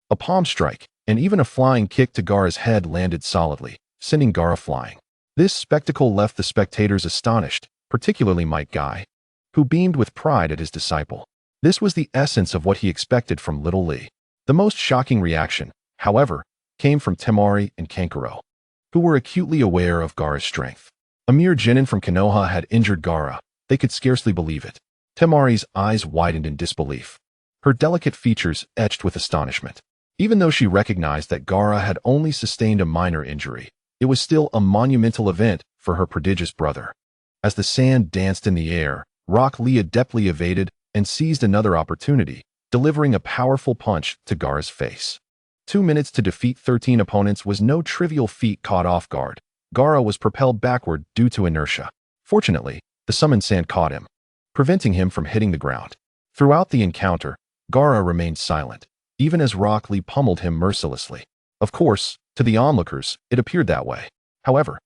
a palm strike, and even a flying kick to Gaara's head landed solidly, sending Gaara flying. This spectacle left the spectators astonished, particularly Might Guy, who beamed with pride at his disciple. This was the essence of what he expected from little Lee. The most shocking reaction, however, came from Temari and Kankuro, who were acutely aware of Gaara's strength. A mere genin from Konoha had injured Gaara. They could scarcely believe it. Temari's eyes widened in disbelief, her delicate features etched with astonishment. Even though she recognized that Gaara had only sustained a minor injury, it was still a monumental event for her prodigious brother. As the sand danced in the air, Rock Lee adeptly evaded and seized another opportunity, delivering a powerful punch to Gaara's face. 2 minutes to defeat 13 opponents was no trivial feat. Caught off guard, Gaara was propelled backward due to inertia. Fortunately, the summoned sand caught him. preventing him from hitting the ground. Throughout the encounter, Gaara remained silent, even as Rock Lee pummeled him mercilessly. Of course, to the onlookers, it appeared that way. However,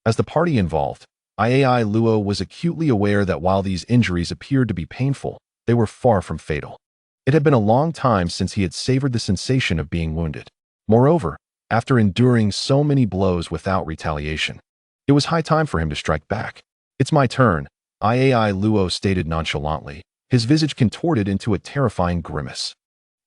as the party involved, Iai Luo was acutely aware that while these injuries appeared to be painful, they were far from fatal. It had been a long time since he had savored the sensation of being wounded. Moreover, after enduring so many blows without retaliation, it was high time for him to strike back. "It's my turn," Iai Luo stated nonchalantly, his visage contorted into a terrifying grimace.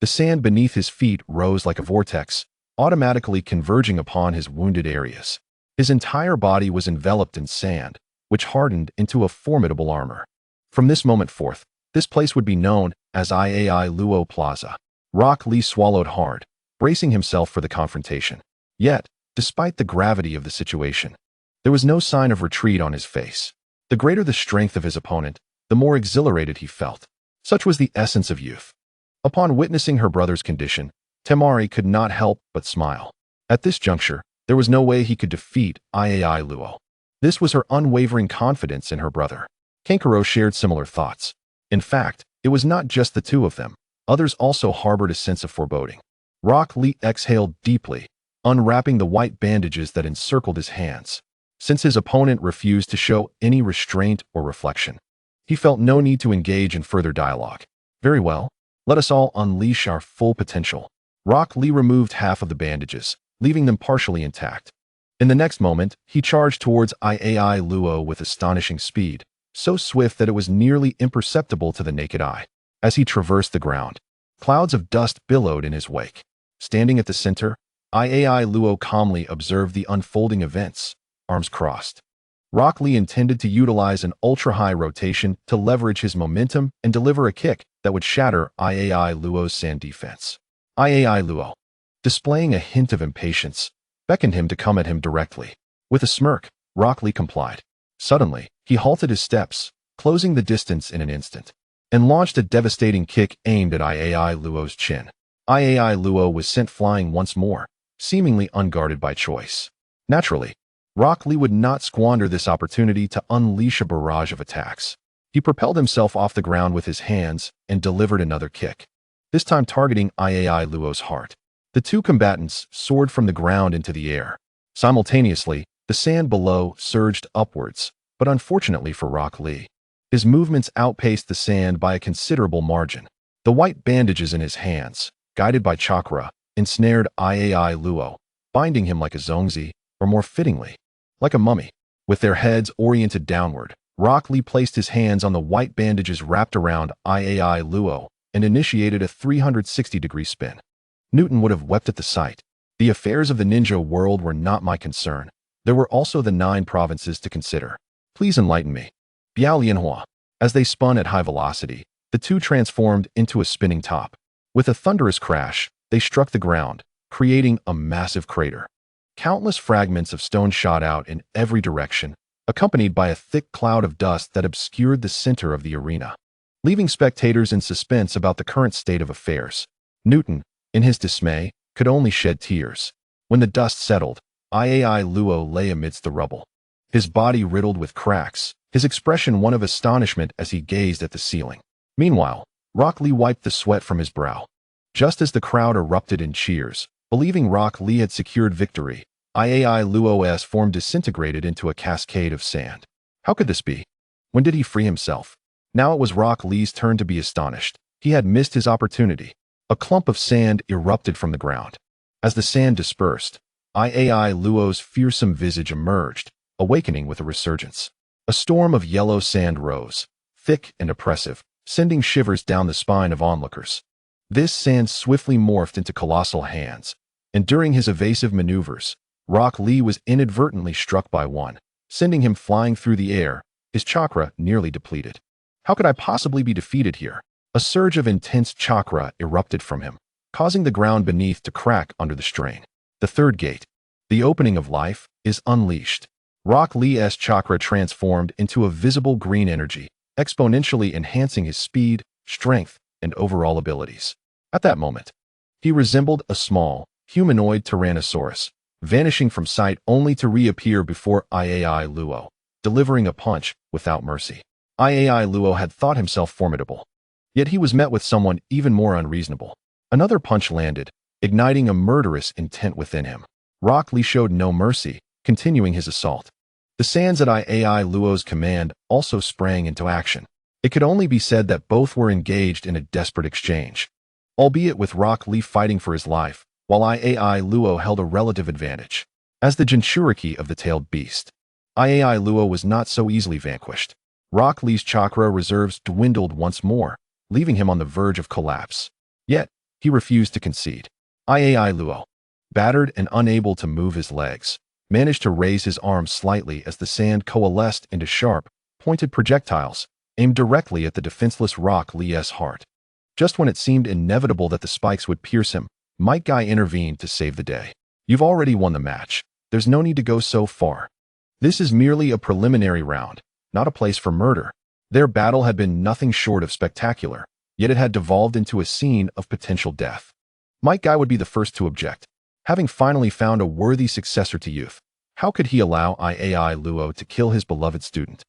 The sand beneath his feet rose like a vortex, automatically converging upon his wounded areas. His entire body was enveloped in sand, which hardened into a formidable armor. From this moment forth, this place would be known as Iai Luo Plaza. Rock Lee swallowed hard, bracing himself for the confrontation. Yet, despite the gravity of the situation, there was no sign of retreat on his face. The greater the strength of his opponent, the more exhilarated he felt. Such was the essence of youth. Upon witnessing her brother's condition, Temari could not help but smile. At this juncture, there was no way he could defeat Iai Luo. This was her unwavering confidence in her brother. Kankuro shared similar thoughts. In fact, it was not just the two of them. Others also harbored a sense of foreboding. Rock Lee exhaled deeply, unwrapping the white bandages that encircled his hands. Since his opponent refused to show any restraint or reflection, he felt no need to engage in further dialogue. "Very well, let us all unleash our full potential." Rock Lee removed half of the bandages, leaving them partially intact. In the next moment, he charged towards Iai Luo with astonishing speed, so swift that it was nearly imperceptible to the naked eye. As he traversed the ground, clouds of dust billowed in his wake. Standing at the center, Iai Luo calmly observed the unfolding events, arms crossed. Rock Lee intended to utilize an ultra-high rotation to leverage his momentum and deliver a kick that would shatter Iai Luo's sand defense. Iai Luo, displaying a hint of impatience, beckoned him to come at him directly. With a smirk, Rock Lee complied. Suddenly, he halted his steps, closing the distance in an instant, and launched a devastating kick aimed at Iai Luo's chin. Iai Luo was sent flying once more, seemingly unguarded by choice. Naturally, Rock Lee would not squander this opportunity to unleash a barrage of attacks. He propelled himself off the ground with his hands and delivered another kick, this time targeting Iai Luo's heart. The two combatants soared from the ground into the air. Simultaneously, the sand below surged upwards, but unfortunately for Rock Lee, his movements outpaced the sand by a considerable margin. The white bandages in his hands, guided by chakra, ensnared Iai Luo, binding him like a zongzi, or more fittingly, like a mummy. With their heads oriented downward, Rock Lee placed his hands on the white bandages wrapped around Iai Luo and initiated a 360-degree spin. Newton would have wept at the sight. The affairs of the ninja world were not my concern. There were also the 9 provinces to consider. Please enlighten me. Biao Lianhua. As they spun at high velocity, the two transformed into a spinning top. With a thunderous crash, they struck the ground, creating a massive crater. Countless fragments of stone shot out in every direction, accompanied by a thick cloud of dust that obscured the center of the arena, leaving spectators in suspense about the current state of affairs. Newton, in his dismay, could only shed tears. When the dust settled, Iai Luo lay amidst the rubble, his body riddled with cracks, his expression one of astonishment as he gazed at the ceiling. Meanwhile, Rock Lee wiped the sweat from his brow. Just as the crowd erupted in cheers, believing Rock Lee had secured victory, Iai Luo's form disintegrated into a cascade of sand. How could this be? When did he free himself? Now it was Rock Lee's turn to be astonished. He had missed his opportunity. A clump of sand erupted from the ground. As the sand dispersed, Iai Luo's fearsome visage emerged, awakening with a resurgence. A storm of yellow sand rose, thick and oppressive, sending shivers down the spine of onlookers. This sand swiftly morphed into colossal hands, and during his evasive maneuvers, Rock Lee was inadvertently struck by one, sending him flying through the air, his chakra nearly depleted. How could I possibly be defeated here? A surge of intense chakra erupted from him, causing the ground beneath to crack under the strain. The third gate, the opening of life, is unleashed. Rock Lee's chakra transformed into a visible green energy, exponentially enhancing his speed, strength, and overall abilities. At that moment, he resembled a small, humanoid tyrannosaurus, vanishing from sight only to reappear before Iai Luo, delivering a punch without mercy. Iai Luo had thought himself formidable. Yet he was met with someone even more unreasonable. Another punch landed, igniting a murderous intent within him. Rock Lee showed no mercy, continuing his assault. The sands at Iai Luo's command also sprang into action. It could only be said that both were engaged in a desperate exchange, albeit with Rock Lee fighting for his life, while Iai Luo held a relative advantage. As the Jinchuriki of the tailed beast, Iai Luo was not so easily vanquished. Rock Lee's chakra reserves dwindled once more, leaving him on the verge of collapse. Yet, he refused to concede. Iai Luo, battered and unable to move his legs, managed to raise his arms slightly as the sand coalesced into sharp, pointed projectiles, aimed directly at the defenseless Rock Lee's heart. Just when it seemed inevitable that the spikes would pierce him, Might Guy intervened to save the day. You've already won the match. There's no need to go so far. This is merely a preliminary round, not a place for murder. Their battle had been nothing short of spectacular, yet it had devolved into a scene of potential death. Might Guy would be the first to object. Having finally found a worthy successor to youth, how could he allow Iai Luo to kill his beloved student?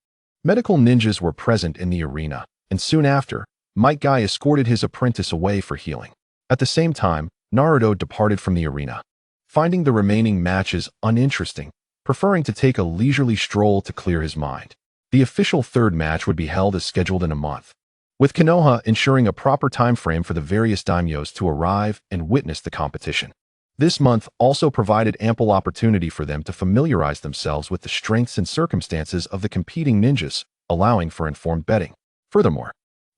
Medical ninjas were present in the arena, and soon after, Might Guy escorted his apprentice away for healing. At the same time, Naruto departed from the arena, finding the remaining matches uninteresting, preferring to take a leisurely stroll to clear his mind. The official third match would be held as scheduled in a month, with Konoha ensuring a proper time frame for the various daimyos to arrive and witness the competition. This month also provided ample opportunity for them to familiarize themselves with the strengths and circumstances of the competing ninjas, allowing for informed betting. Furthermore,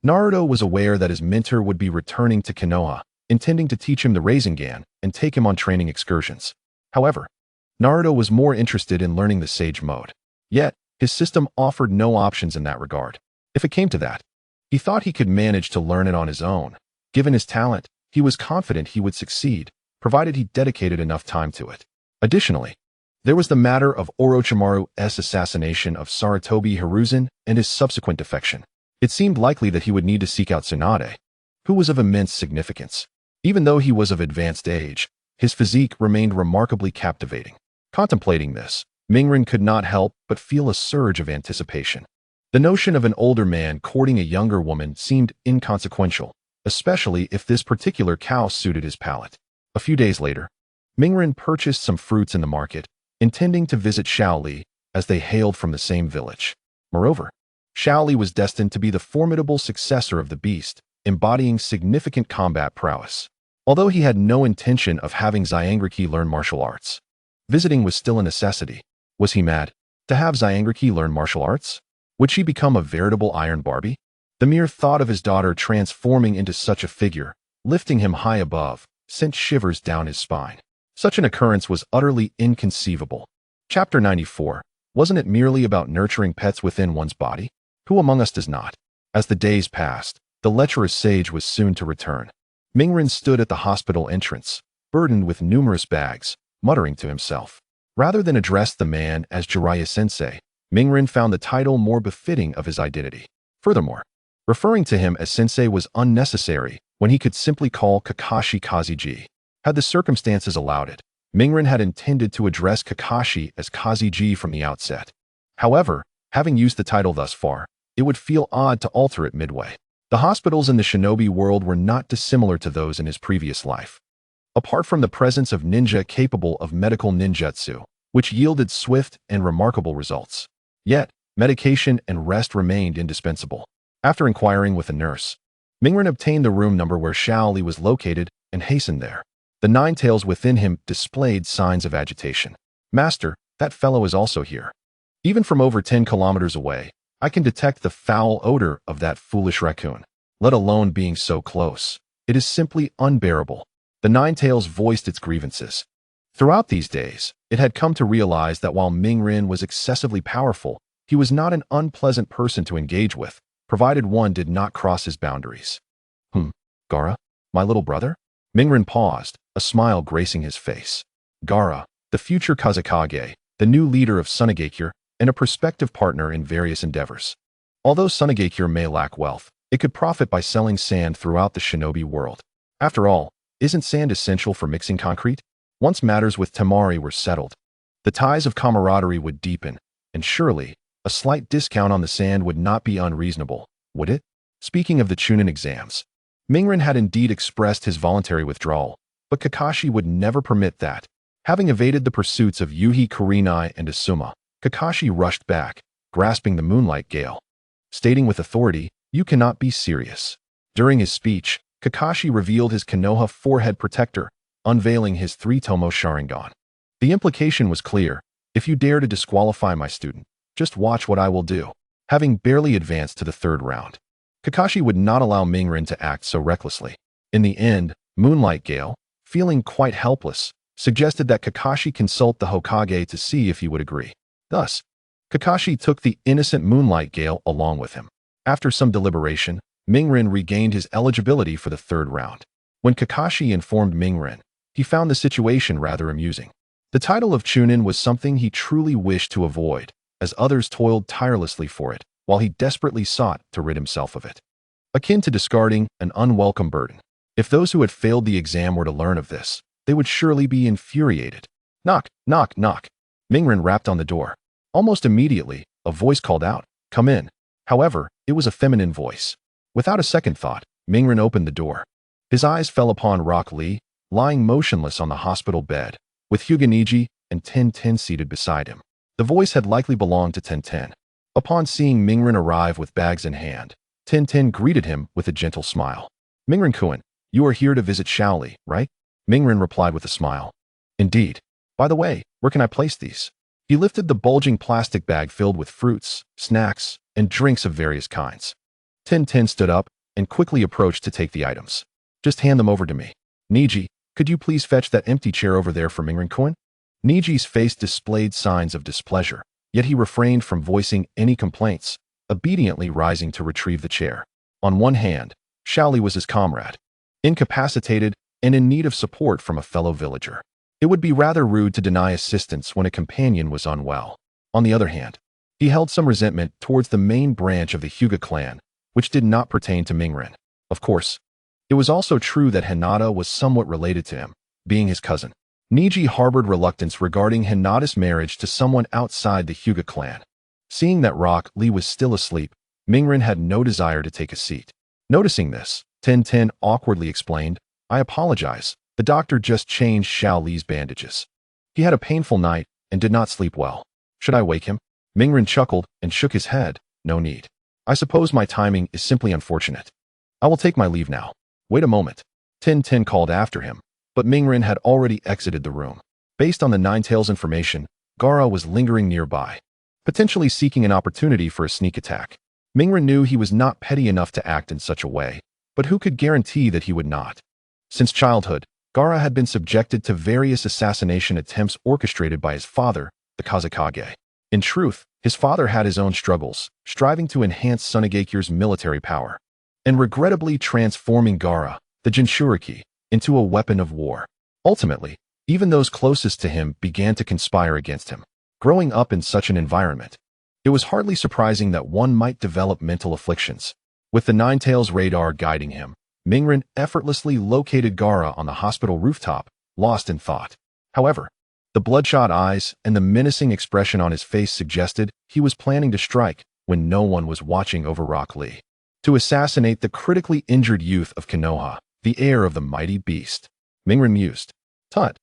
Naruto was aware that his mentor would be returning to Konoha, intending to teach him the Rinnegan and take him on training excursions. However, Naruto was more interested in learning the Sage Mode. Yet, his system offered no options in that regard. If it came to that, he thought he could manage to learn it on his own. Given his talent, he was confident he would succeed, provided he dedicated enough time to it. Additionally, there was the matter of Orochimaru's assassination of Sarutobi Hiruzen and his subsequent defection. It seemed likely that he would need to seek out Tsunade, who was of immense significance. Even though he was of advanced age, his physique remained remarkably captivating. Contemplating this, Mingren could not help but feel a surge of anticipation. The notion of an older man courting a younger woman seemed inconsequential, especially if this particular cow suited his palate. A few days later, Mingren purchased some fruits in the market, intending to visit Shaoli, as they hailed from the same village. Moreover, Shaoli was destined to be the formidable successor of the beast, embodying significant combat prowess. Although he had no intention of having Zyangruki learn martial arts, visiting was still a necessity. Was he mad to have Zyangruki learn martial arts? Would she become a veritable Iron Barbie? The mere thought of his daughter transforming into such a figure, lifting him high above, sent shivers down his spine. Such an occurrence was utterly inconceivable. Chapter 94. Wasn't it merely about nurturing pets within one's body? Who among us does not? As the days passed, the lecherous sage was soon to return. Mingren stood at the hospital entrance, burdened with numerous bags, muttering to himself. Rather than address the man as Jiraiya Sensei, Mingren found the title more befitting of his identity. Furthermore, referring to him as Sensei was unnecessary when he could simply call Kakashi Kaziji. Had the circumstances allowed it, Mingren had intended to address Kakashi as Kaziji from the outset. However, having used the title thus far, it would feel odd to alter it midway. The hospitals in the shinobi world were not dissimilar to those in his previous life. Apart from the presence of ninja capable of medical ninjutsu, which yielded swift and remarkable results. Yet, medication and rest remained indispensable. After inquiring with a nurse, Mingren obtained the room number where Shaoli was located and hastened there. The nine tails within him displayed signs of agitation. Master, that fellow is also here. Even from over 10 kilometers away, I can detect the foul odor of that foolish raccoon, let alone being so close. It is simply unbearable. The nine tails voiced its grievances. Throughout these days, it had come to realize that while Mingren was excessively powerful, he was not an unpleasant person to engage with, provided one did not cross his boundaries. Gaara, my little brother? Mingren paused, a smile gracing his face. Gaara, the future Kazekage, the new leader of Tsunade, and a prospective partner in various endeavors. Although Tsunade may lack wealth, it could profit by selling sand throughout the shinobi world. After all, isn't sand essential for mixing concrete? Once matters with Temari were settled, the ties of camaraderie would deepen, and surely, A slight discount on the sand would not be unreasonable, would it? Speaking of the Chunin exams, Mingren had indeed expressed his voluntary withdrawal, but Kakashi would never permit that. Having evaded the pursuits of Yuhi Kurenai and Asuma, Kakashi rushed back, grasping the Moonlight Gale. Stating with authority, "You cannot be serious." During his speech, Kakashi revealed his Konoha forehead protector, unveiling his 3-tomo Sharingan. The implication was clear: if you dare to disqualify my student, just watch what I will do. Having barely advanced to the 3rd round, Kakashi would not allow Mingren to act so recklessly. In the end, Moonlight Gale, feeling quite helpless, suggested that Kakashi consult the Hokage to see if he would agree. Thus, Kakashi took the innocent Moonlight Gale along with him. After some deliberation, Mingren regained his eligibility for the 3rd round. When Kakashi informed Mingren, he found the situation rather amusing. The title of Chunin was something he truly wished to avoid, as others toiled tirelessly for it, while he desperately sought to rid himself of it. Akin to discarding an unwelcome burden. If those who had failed the exam were to learn of this, they would surely be infuriated. Knock, knock, knock. Mingren rapped on the door. Almost immediately, a voice called out, "Come in." However, it was a feminine voice. Without a second thought, Mingren opened the door. His eyes fell upon Rock Lee, lying motionless on the hospital bed, with Hyuga and Ten seated beside him. The voice had likely belonged to Ten. Upon seeing Mingren arrive with bags in hand, Ten greeted him with a gentle smile. "Mingren-kun, you are here to visit Shaoli, right?" Mingren replied with a smile. "Indeed. By the way, where can I place these?" He lifted the bulging plastic bag filled with fruits, snacks, and drinks of various kinds. Ten stood up and quickly approached to take the items. "Just hand them over to me. Niji, could you please fetch that empty chair over there for Mingren-kun?" Niji's face displayed signs of displeasure, yet he refrained from voicing any complaints, obediently rising to retrieve the chair. On one hand, Shaoli was his comrade, incapacitated and in need of support from a fellow villager. It would be rather rude to deny assistance when a companion was unwell. On the other hand, he held some resentment towards the main branch of the Hyuga clan, which did not pertain to Mingren. Of course, it was also true that Hinata was somewhat related to him, being his cousin. Niji harbored reluctance regarding Hinata's marriage to someone outside the Hyuga clan. Seeing that Rock Lee was still asleep, Mingren had no desire to take a seat. Noticing this, Ten awkwardly explained, "I apologize. The doctor just changed Xiao Li's bandages. He had a painful night and did not sleep well. Should I wake him?" Mingren chuckled and shook his head. "No need. I suppose my timing is simply unfortunate. I will take my leave now." "Wait a moment." Ten called after him, but Mingren had already exited the room. Based on the Ninetales information, Gaara was lingering nearby, potentially seeking an opportunity for a sneak attack. Mingren knew he was not petty enough to act in such a way, but who could guarantee that he would not? Since childhood, Gaara had been subjected to various assassination attempts orchestrated by his father, the Kazekage. In truth, his father had his own struggles, striving to enhance Tsunade's military power, and regrettably transforming Gaara, the Jinchuriki, into a weapon of war. Ultimately, even those closest to him began to conspire against him. Growing up in such an environment, it was hardly surprising that one might develop mental afflictions. With the Ninetales radar guiding him, Mingren effortlessly located Gaara on the hospital rooftop, lost in thought. However, the bloodshot eyes and the menacing expression on his face suggested he was planning to strike when no one was watching over Rock Lee. To assassinate the critically injured youth of Konoha, the heir of the mighty beast. Mingren mused. Tut,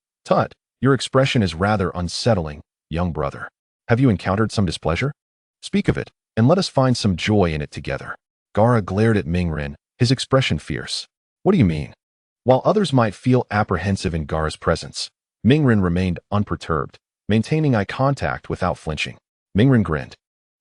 your expression is rather unsettling, young brother. Have you encountered some displeasure? Speak of it, and let us find some joy in it together. Gaara glared at Mingren, his expression fierce. What do you mean? While others might feel apprehensive in Gaara's presence, Mingren remained unperturbed, maintaining eye contact without flinching. Mingren grinned.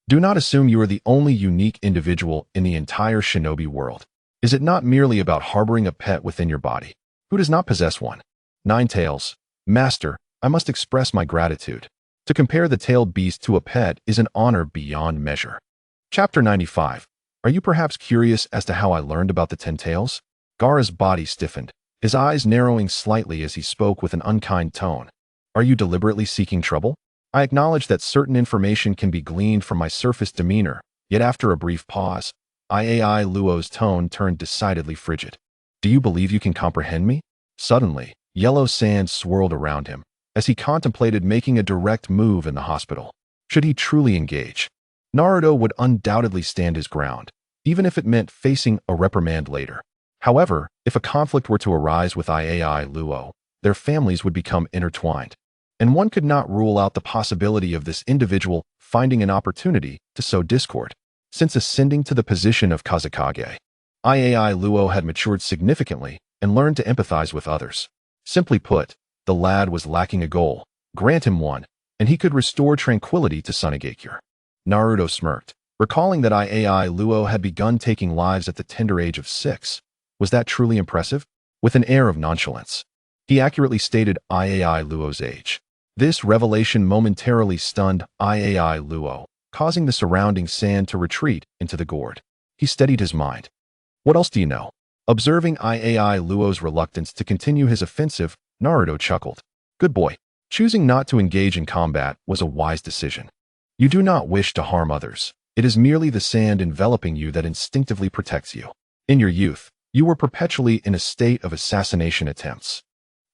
Do not assume you are the only unique individual in the entire shinobi world. Is it not merely about harboring a pet within your body? Who does not possess one? Ninetales, Master, I must express my gratitude. To compare the tailed beast to a pet is an honor beyond measure. Chapter 95. Are you perhaps curious as to how I learned about the 10 tails? Gaara's body stiffened, his eyes narrowing slightly as he spoke with an unkind tone. Are you deliberately seeking trouble? I acknowledge that certain information can be gleaned from my surface demeanor, yet after a brief pause, Iai Luo's tone turned decidedly frigid. Do you believe you can comprehend me? Suddenly, yellow sand swirled around him, as he contemplated making a direct move in the hospital. Should he truly engage? Naruto would undoubtedly stand his ground, even if it meant facing a reprimand later. However, if a conflict were to arise with Iai Luo, their families would become intertwined, and one could not rule out the possibility of this individual finding an opportunity to sow discord. Since ascending to the position of Kazekage, Iai Luo had matured significantly and learned to empathize with others. Simply put, the lad was lacking a goal. Grant him one, and he could restore tranquility to Tsunade. Naruto smirked, recalling that Iai Luo had begun taking lives at the tender age of 6. Was that truly impressive? With an air of nonchalance, he accurately stated Iai Luo's age. This revelation momentarily stunned Iai Luo, causing the surrounding sand to retreat into the gourd. He steadied his mind. What else do you know? Observing Iai Luo's reluctance to continue his offensive, Naruto chuckled. Good boy. Choosing not to engage in combat was a wise decision. You do not wish to harm others. It is merely the sand enveloping you that instinctively protects you. In your youth, you were perpetually in a state of assassination attempts.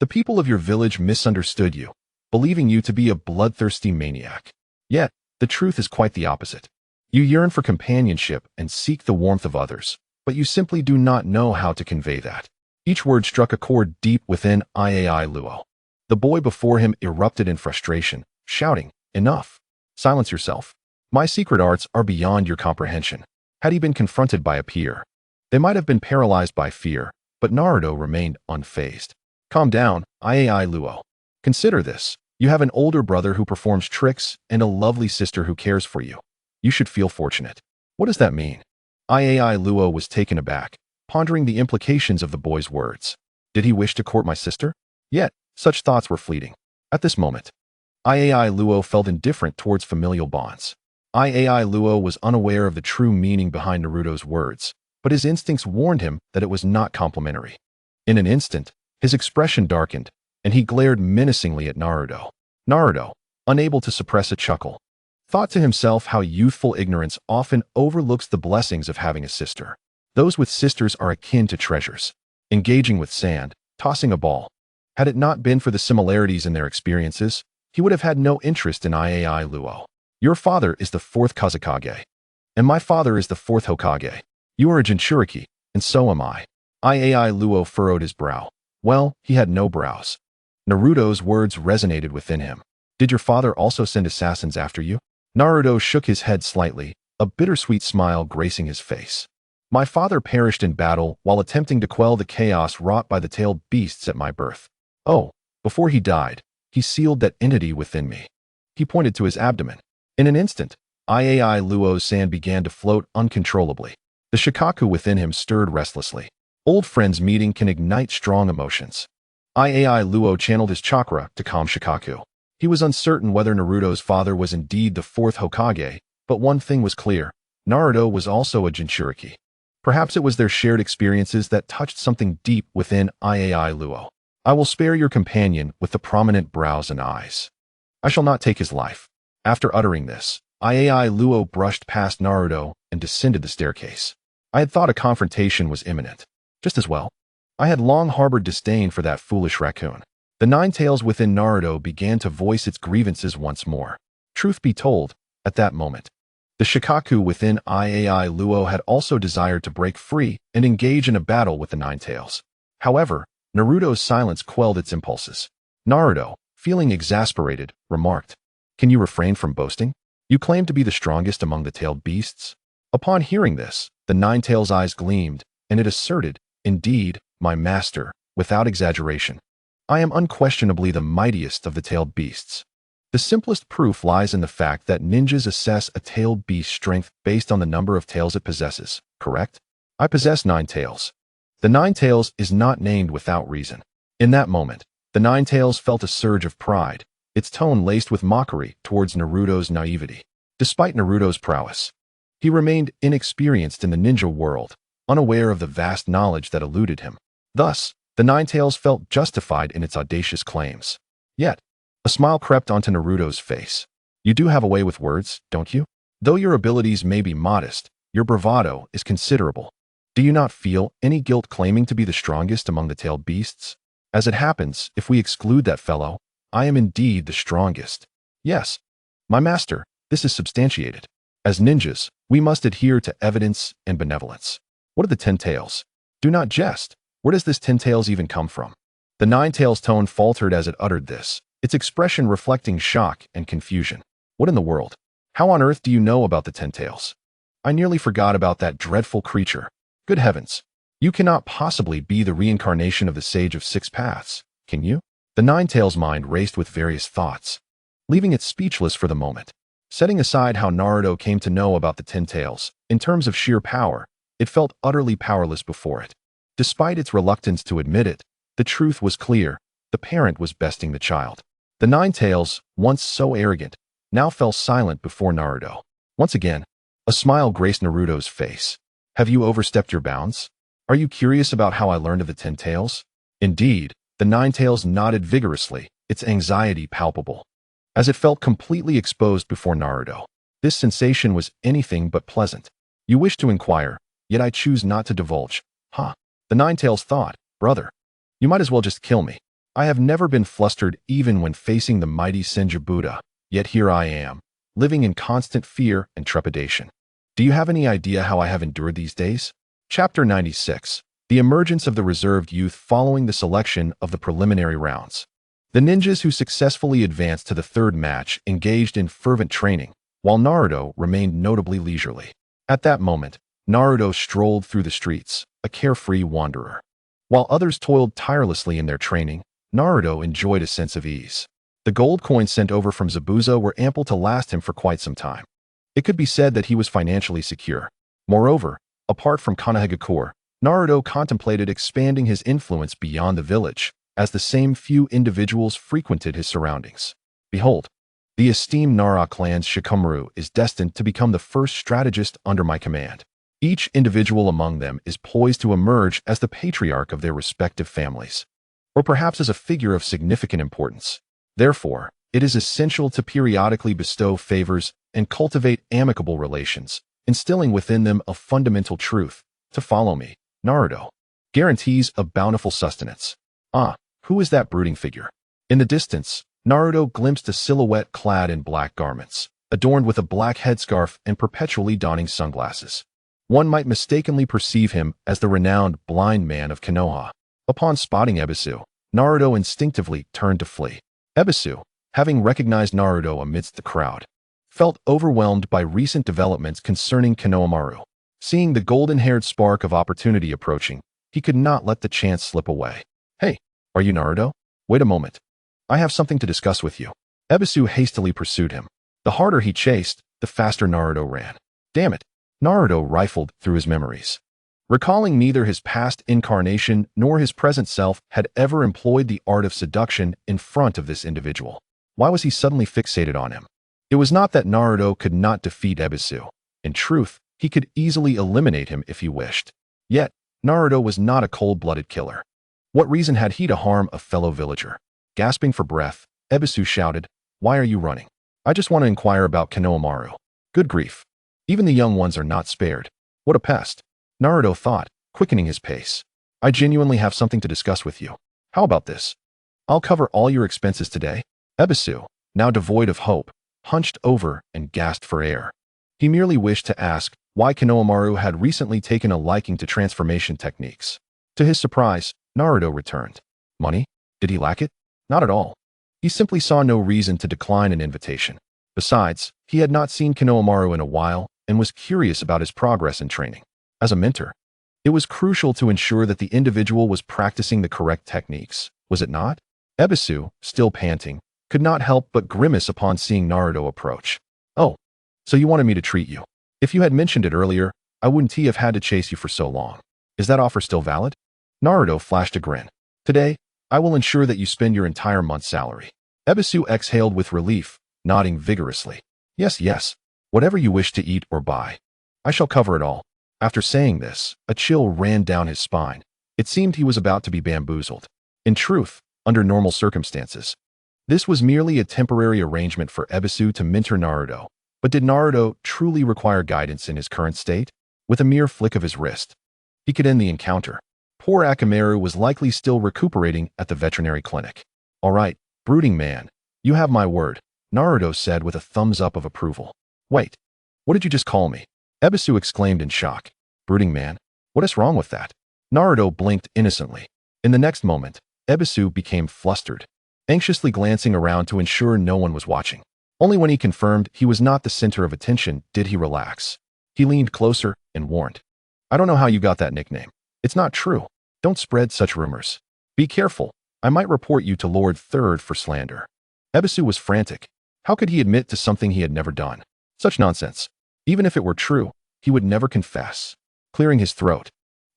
The people of your village misunderstood you, believing you to be a bloodthirsty maniac. Yet, the truth is quite the opposite. You yearn for companionship and seek the warmth of others, but you simply do not know how to convey that. Each word struck a chord deep within Iai Luo. The boy before him erupted in frustration, shouting, "Enough! Silence yourself. My secret arts are beyond your comprehension." Had he been confronted by a peer, they might have been paralyzed by fear, but Naruto remained unfazed. Calm down, Iai Luo. Consider this. You have an older brother who performs tricks and a lovely sister who cares for you. You should feel fortunate. What does that mean? Iai Luo was taken aback, pondering the implications of the boy's words. Did he wish to court my sister? Yet, such thoughts were fleeting. At this moment, Iai Luo felt indifferent towards familial bonds. Iai Luo was unaware of the true meaning behind Naruto's words, but his instincts warned him that it was not complimentary. In an instant, his expression darkened, and he glared menacingly at Naruto. Naruto, unable to suppress a chuckle, thought to himself how youthful ignorance often overlooks the blessings of having a sister. Those with sisters are akin to treasures, engaging with sand, tossing a ball. Had it not been for the similarities in their experiences, he would have had no interest in Iai Luo. Your father is the 4th Kazekage, and my father is the 4th Hokage. You are a Jinchuriki, and so am I. Iai Luo furrowed his brow. Well, he had no brows. Naruto's words resonated within him. Did your father also send assassins after you? Naruto shook his head slightly, a bittersweet smile gracing his face. My father perished in battle while attempting to quell the chaos wrought by the tailed beasts at my birth. Oh, before he died, he sealed that entity within me. He pointed to his abdomen. In an instant, Iai Luo's sand began to float uncontrollably. The Shikaku within him stirred restlessly. Old friends meeting can ignite strong emotions. Iai Luo channeled his chakra to calm Shikaku. He was uncertain whether Naruto's father was indeed the 4th Hokage, but one thing was clear. Naruto was also a Jinchuriki. Perhaps it was their shared experiences that touched something deep within Iai Luo. I will spare your companion with the prominent brows and eyes. I shall not take his life. After uttering this, Iai Luo brushed past Naruto and descended the staircase. I had thought a confrontation was imminent. Just as well. I had long harbored disdain for that foolish raccoon. The 9 tails within Naruto began to voice its grievances once more. Truth be told, at that moment, the Shikaku within Iai Luo had also desired to break free and engage in a battle with the 9 tails. However, Naruto's silence quelled its impulses. Naruto, feeling exasperated, remarked, "Can you refrain from boasting? You claim to be the strongest among the tailed beasts." Upon hearing this, the 9 tails' eyes gleamed, and it asserted, "Indeed, my master, without exaggeration, I am unquestionably the mightiest of the tailed beasts." The simplest proof lies in the fact that ninjas assess a tailed beast's strength based on the number of tails it possesses, correct? I possess 9 tails. The 9 tails is not named without reason. In that moment, the 9 tails felt a surge of pride, its tone laced with mockery towards Naruto's naivety. Despite Naruto's prowess, he remained inexperienced in the ninja world, unaware of the vast knowledge that eluded him. Thus, the 9 tails felt justified in its audacious claims. Yet, a smile crept onto Naruto's face. You do have a way with words, don't you? Though your abilities may be modest, your bravado is considerable. Do you not feel any guilt claiming to be the strongest among the tailed beasts? As it happens, if we exclude that fellow, I am indeed the strongest. Yes, my master, this is substantiated. As ninjas, we must adhere to evidence and benevolence. What are the 10 tails? Do not jest. Where does this 10 tails even come from? The 9 tails tone faltered as it uttered this, its expression reflecting shock and confusion. What in the world? How on earth do you know about the 10 tails? I nearly forgot about that dreadful creature. Good heavens. You cannot possibly be the reincarnation of the Sage of Six Paths, can you? The 9 tails mind raced with various thoughts, leaving it speechless for the moment. Setting aside how Naruto came to know about the 10 tails, in terms of sheer power, it felt utterly powerless before it. Despite its reluctance to admit it, the truth was clear. The parent was besting the child. The 9 tails, once so arrogant, now fell silent before Naruto. Once again, a smile graced Naruto's face. Have you overstepped your bounds? Are you curious about how I learned of the 10 tails? Indeed, the 9 tails nodded vigorously, its anxiety palpable, as it felt completely exposed before Naruto. This sensation was anything but pleasant. You wish to inquire, yet I choose not to divulge. Huh? The 9 tails thought, brother, you might as well just kill me. I have never been flustered even when facing the mighty Senju Buddha, yet here I am, living in constant fear and trepidation. Do you have any idea how I have endured these days? Chapter 96. The emergence of the reserved youth following the selection of the preliminary rounds. The ninjas who successfully advanced to the third match engaged in fervent training, while Naruto remained notably leisurely. At that moment, Naruto strolled through the streets, a carefree wanderer. While others toiled tirelessly in their training, Naruto enjoyed a sense of ease. The gold coins sent over from Zabuza were ample to last him for quite some time. It could be said that he was financially secure. Moreover, apart from Konohagakure, Naruto contemplated expanding his influence beyond the village, as the same few individuals frequented his surroundings. Behold, the esteemed Nara clan's Shikamaru is destined to become the first strategist under my command. Each individual among them is poised to emerge as the patriarch of their respective families, or perhaps as a figure of significant importance. Therefore, it is essential to periodically bestow favors and cultivate amicable relations, instilling within them a fundamental truth: to follow me, Naruto, guarantees a bountiful sustenance. Ah, who is that brooding figure? In the distance, Naruto glimpsed a silhouette clad in black garments, adorned with a black headscarf and perpetually donning sunglasses. One might mistakenly perceive him as the renowned blind man of Konoha. Upon spotting Ebisu, Naruto instinctively turned to flee. Ebisu, having recognized Naruto amidst the crowd, felt overwhelmed by recent developments concerning Konohamaru. Seeing the golden-haired spark of opportunity approaching, he could not let the chance slip away. Hey, are you Naruto? Wait a moment. I have something to discuss with you. Ebisu hastily pursued him. The harder he chased, the faster Naruto ran. Damn it. Naruto rifled through his memories, recalling neither his past incarnation nor his present self had ever employed the art of seduction in front of this individual. Why was he suddenly fixated on him? It was not that Naruto could not defeat Ebisu. In truth, he could easily eliminate him if he wished. Yet, Naruto was not a cold-blooded killer. What reason had he to harm a fellow villager? Gasping for breath, Ebisu shouted, "Why are you running? I just want to inquire about Konohamaru." Good grief. Even the young ones are not spared. What a pest. Naruto thought, quickening his pace. I genuinely have something to discuss with you. How about this? I'll cover all your expenses today. Ebisu, now devoid of hope, hunched over and gasped for air. He merely wished to ask why Konohamaru had recently taken a liking to transformation techniques. To his surprise, Naruto returned. Money? Did he lack it? Not at all. He simply saw no reason to decline an invitation. Besides, he had not seen Konohamaru in a while and was curious about his progress in training. As a mentor, it was crucial to ensure that the individual was practicing the correct techniques, was it not? Ebisu, still panting, could not help but grimace upon seeing Naruto approach. Oh, so you wanted me to treat you. If you had mentioned it earlier, I wouldn't have had to chase you for so long. Is that offer still valid? Naruto flashed a grin. Today, I will ensure that you spend your entire month's salary. Ebisu exhaled with relief, nodding vigorously. Yes, yes. Whatever you wish to eat or buy. I shall cover it all. After saying this, a chill ran down his spine. It seemed he was about to be bamboozled. In truth, under normal circumstances, this was merely a temporary arrangement for Ebisu to mentor Naruto. But did Naruto truly require guidance in his current state? With a mere flick of his wrist, he could end the encounter. Poor Akamaru was likely still recuperating at the veterinary clinic. All right, brooding man, you have my word, Naruto said with a thumbs up of approval. Wait, What did you just call me? Ebisu exclaimed in shock. Brooding man? What is wrong with that? Naruto blinked innocently. In the next moment, Ebisu became flustered, anxiously glancing around to ensure no one was watching. Only when he confirmed he was not the center of attention did he relax. He leaned closer and warned. I don't know how you got that nickname. It's not true. Don't spread such rumors. Be careful. I might report you to Lord Third for slander. Ebisu was frantic. How could he admit to something he had never done? Such nonsense. Even if it were true, he would never confess. Clearing his throat,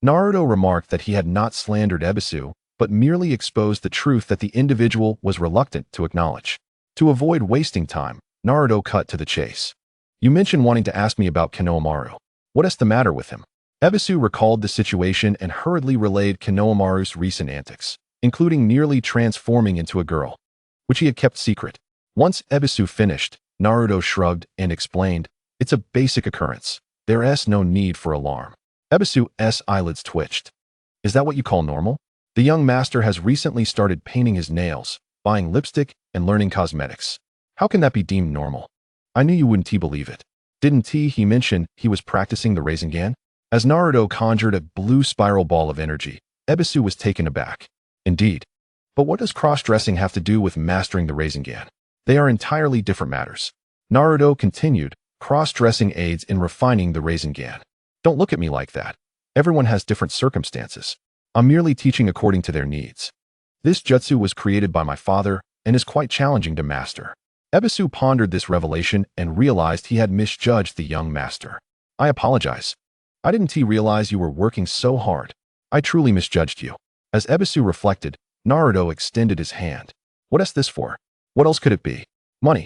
Naruto remarked that he had not slandered Ebisu, but merely exposed the truth that the individual was reluctant to acknowledge. To avoid wasting time, Naruto cut to the chase. You mentioned wanting to ask me about Konohamaru. What is the matter with him? Ebisu recalled the situation and hurriedly relayed Konohamaru's recent antics, including nearly transforming into a girl, which he had kept secret. Once Ebisu finished, Naruto shrugged and explained, it's a basic occurrence. There's no need for alarm. Ebisu's eyelids twitched. Is that what you call normal? The young master has recently started painting his nails, buying lipstick, and learning cosmetics. How can that be deemed normal? I knew you wouldn't believe it. Didn't he mention he was practicing the Rinnegan? As Naruto conjured a blue spiral ball of energy, Ebisu was taken aback. Indeed. But what does cross-dressing have to do with mastering the Rinnegan? They are entirely different matters. Naruto continued, cross-dressing aids in refining the Rinnegan. Don't look at me like that. Everyone has different circumstances. I'm merely teaching according to their needs. This jutsu was created by my father and is quite challenging to master. Ebisu pondered this revelation and realized he had misjudged the young master. I apologize. I didn't realize you were working so hard. I truly misjudged you. As Ebisu reflected, Naruto extended his hand. What is this for? What else could it be? Money.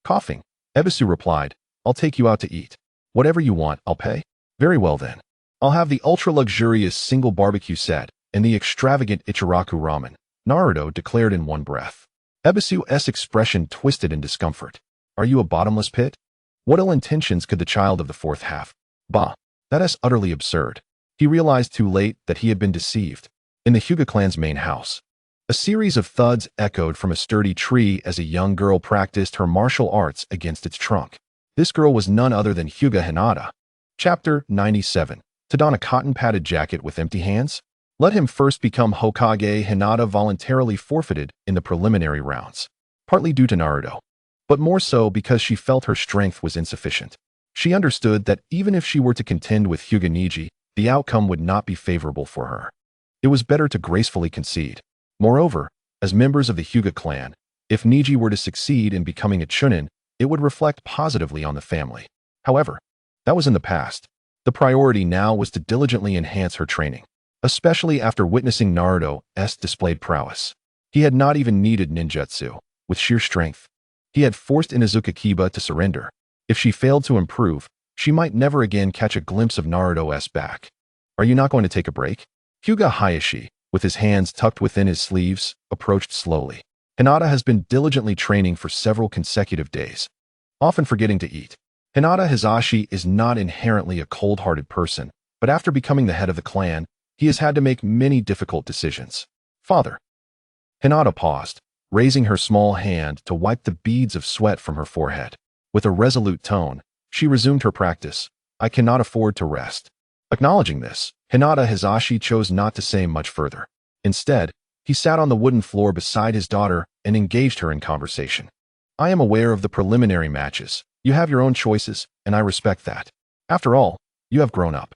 Coughing. Ebisu replied, I'll take you out to eat. Whatever you want, I'll pay. Very well then. I'll have the ultra-luxurious single barbecue set and the extravagant Ichiraku ramen, Naruto declared in one breath. Ebisu's expression twisted in discomfort. Are you a bottomless pit? What ill intentions could the child of the fourth have? Bah, that is utterly absurd. He realized too late that he had been deceived. In the Hyuga clan's main house, a series of thuds echoed from a sturdy tree as a young girl practiced her martial arts against its trunk. This girl was none other than Hyuga Hinata. Chapter 97. To don a cotton-padded jacket with empty hands? Let him first become Hokage. Hinata voluntarily forfeited in the preliminary rounds, partly due to Naruto, but more so because she felt her strength was insufficient. She understood that even if she were to contend with Hyuga Neji, the outcome would not be favorable for her. It was better to gracefully concede. Moreover, as members of the Hyuga clan, if Neji were to succeed in becoming a Chunin, it would reflect positively on the family. However, that was in the past. The priority now was to diligently enhance her training, especially after witnessing Naruto's displayed prowess. He had not even needed ninjutsu. With sheer strength, he had forced Inuzuka Kiba to surrender. If she failed to improve, she might never again catch a glimpse of Naruto's back. Are you not going to take a break? Hyuga Hayashi, with his hands tucked within his sleeves, approached slowly. Hinata has been diligently training for several consecutive days, often forgetting to eat. Hinata Hizashi is not inherently a cold-hearted person, but after becoming the head of the clan, he has had to make many difficult decisions. Father. Hinata paused, raising her small hand to wipe the beads of sweat from her forehead. With a resolute tone, she resumed her practice. I cannot afford to rest. Acknowledging this, Hinata Hizashi chose not to say much further. Instead, he sat on the wooden floor beside his daughter and engaged her in conversation. I am aware of the preliminary matches. You have your own choices, and I respect that. After all, you have grown up.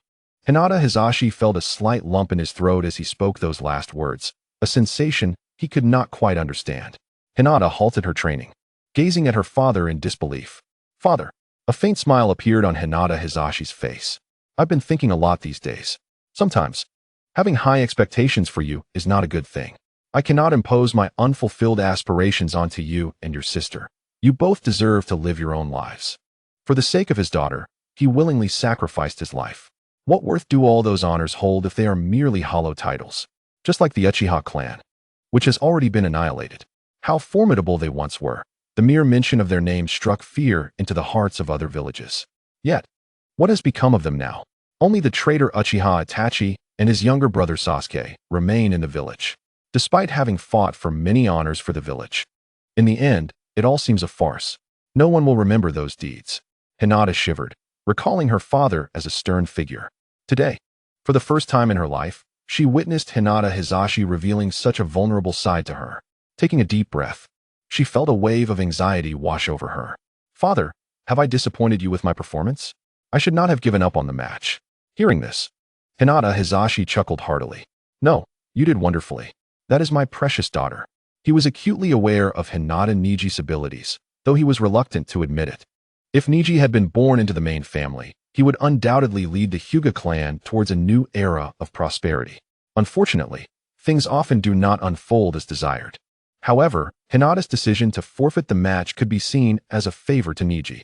Hinata Hizashi felt a slight lump in his throat as he spoke those last words, a sensation he could not quite understand. Hinata halted her training, gazing at her father in disbelief. Father. A faint smile appeared on Hinata Hizashi's face. I've been thinking a lot these days. Sometimes, having high expectations for you is not a good thing. I cannot impose my unfulfilled aspirations onto you and your sister. You both deserve to live your own lives. For the sake of his daughter, he willingly sacrificed his life. What worth do all those honors hold if they are merely hollow titles? Just like the Uchiha clan, which has already been annihilated. How formidable they once were. The mere mention of their name struck fear into the hearts of other villages. Yet, what has become of them now? Only the traitor Uchiha Itachi and his younger brother Sasuke remain in the village, despite having fought for many honors for the village. In the end, it all seems a farce. No one will remember those deeds. Hinata shivered. recalling her father as a stern figure. Today, for the first time in her life, she witnessed Hinata Hisashi revealing such a vulnerable side to her. Taking a deep breath, she felt a wave of anxiety wash over her. Father, have I disappointed you with my performance? I should not have given up on the match. Hearing this, Hinata Hisashi chuckled heartily. No, you did wonderfully. That is my precious daughter. He was acutely aware of Hinata Niji's abilities, though he was reluctant to admit it. If Niji had been born into the main family, he would undoubtedly lead the Hyuga clan towards a new era of prosperity. Unfortunately, things often do not unfold as desired. However, Hinata's decision to forfeit the match could be seen as a favor to Niji.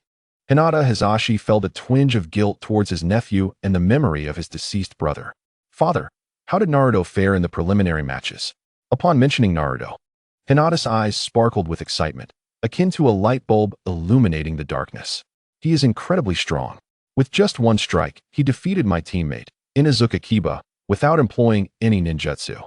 Hinata Hisashi felt a twinge of guilt towards his nephew and the memory of his deceased brother. Father, how did Naruto fare in the preliminary matches? Upon mentioning Naruto, Hinata's eyes sparkled with excitement, akin to a light bulb illuminating the darkness. He is incredibly strong. With just one strike, he defeated my teammate, Inuzuka Kiba, without employing any ninjutsu.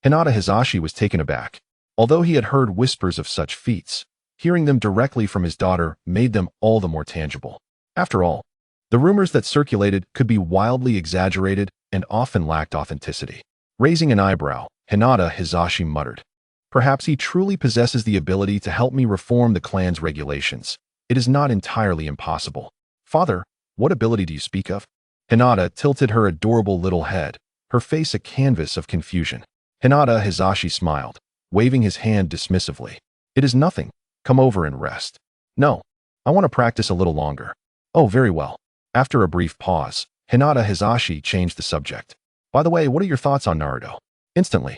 Hinata Hisashi was taken aback. Although he had heard whispers of such feats, hearing them directly from his daughter made them all the more tangible. After all, the rumors that circulated could be wildly exaggerated and often lacked authenticity. Raising an eyebrow, Hinata Hisashi muttered, "Perhaps he truly possesses the ability to help me reform the clan's regulations. It is not entirely impossible." Father, what ability do you speak of? Hinata tilted her adorable little head, her face a canvas of confusion. Hinata Hisashi smiled, waving his hand dismissively. "It is nothing. Come over and rest." "No, I want to practice a little longer." "Oh, very well." After a brief pause, Hinata Hisashi changed the subject. "By the way, what are your thoughts on Naruto?" Instantly,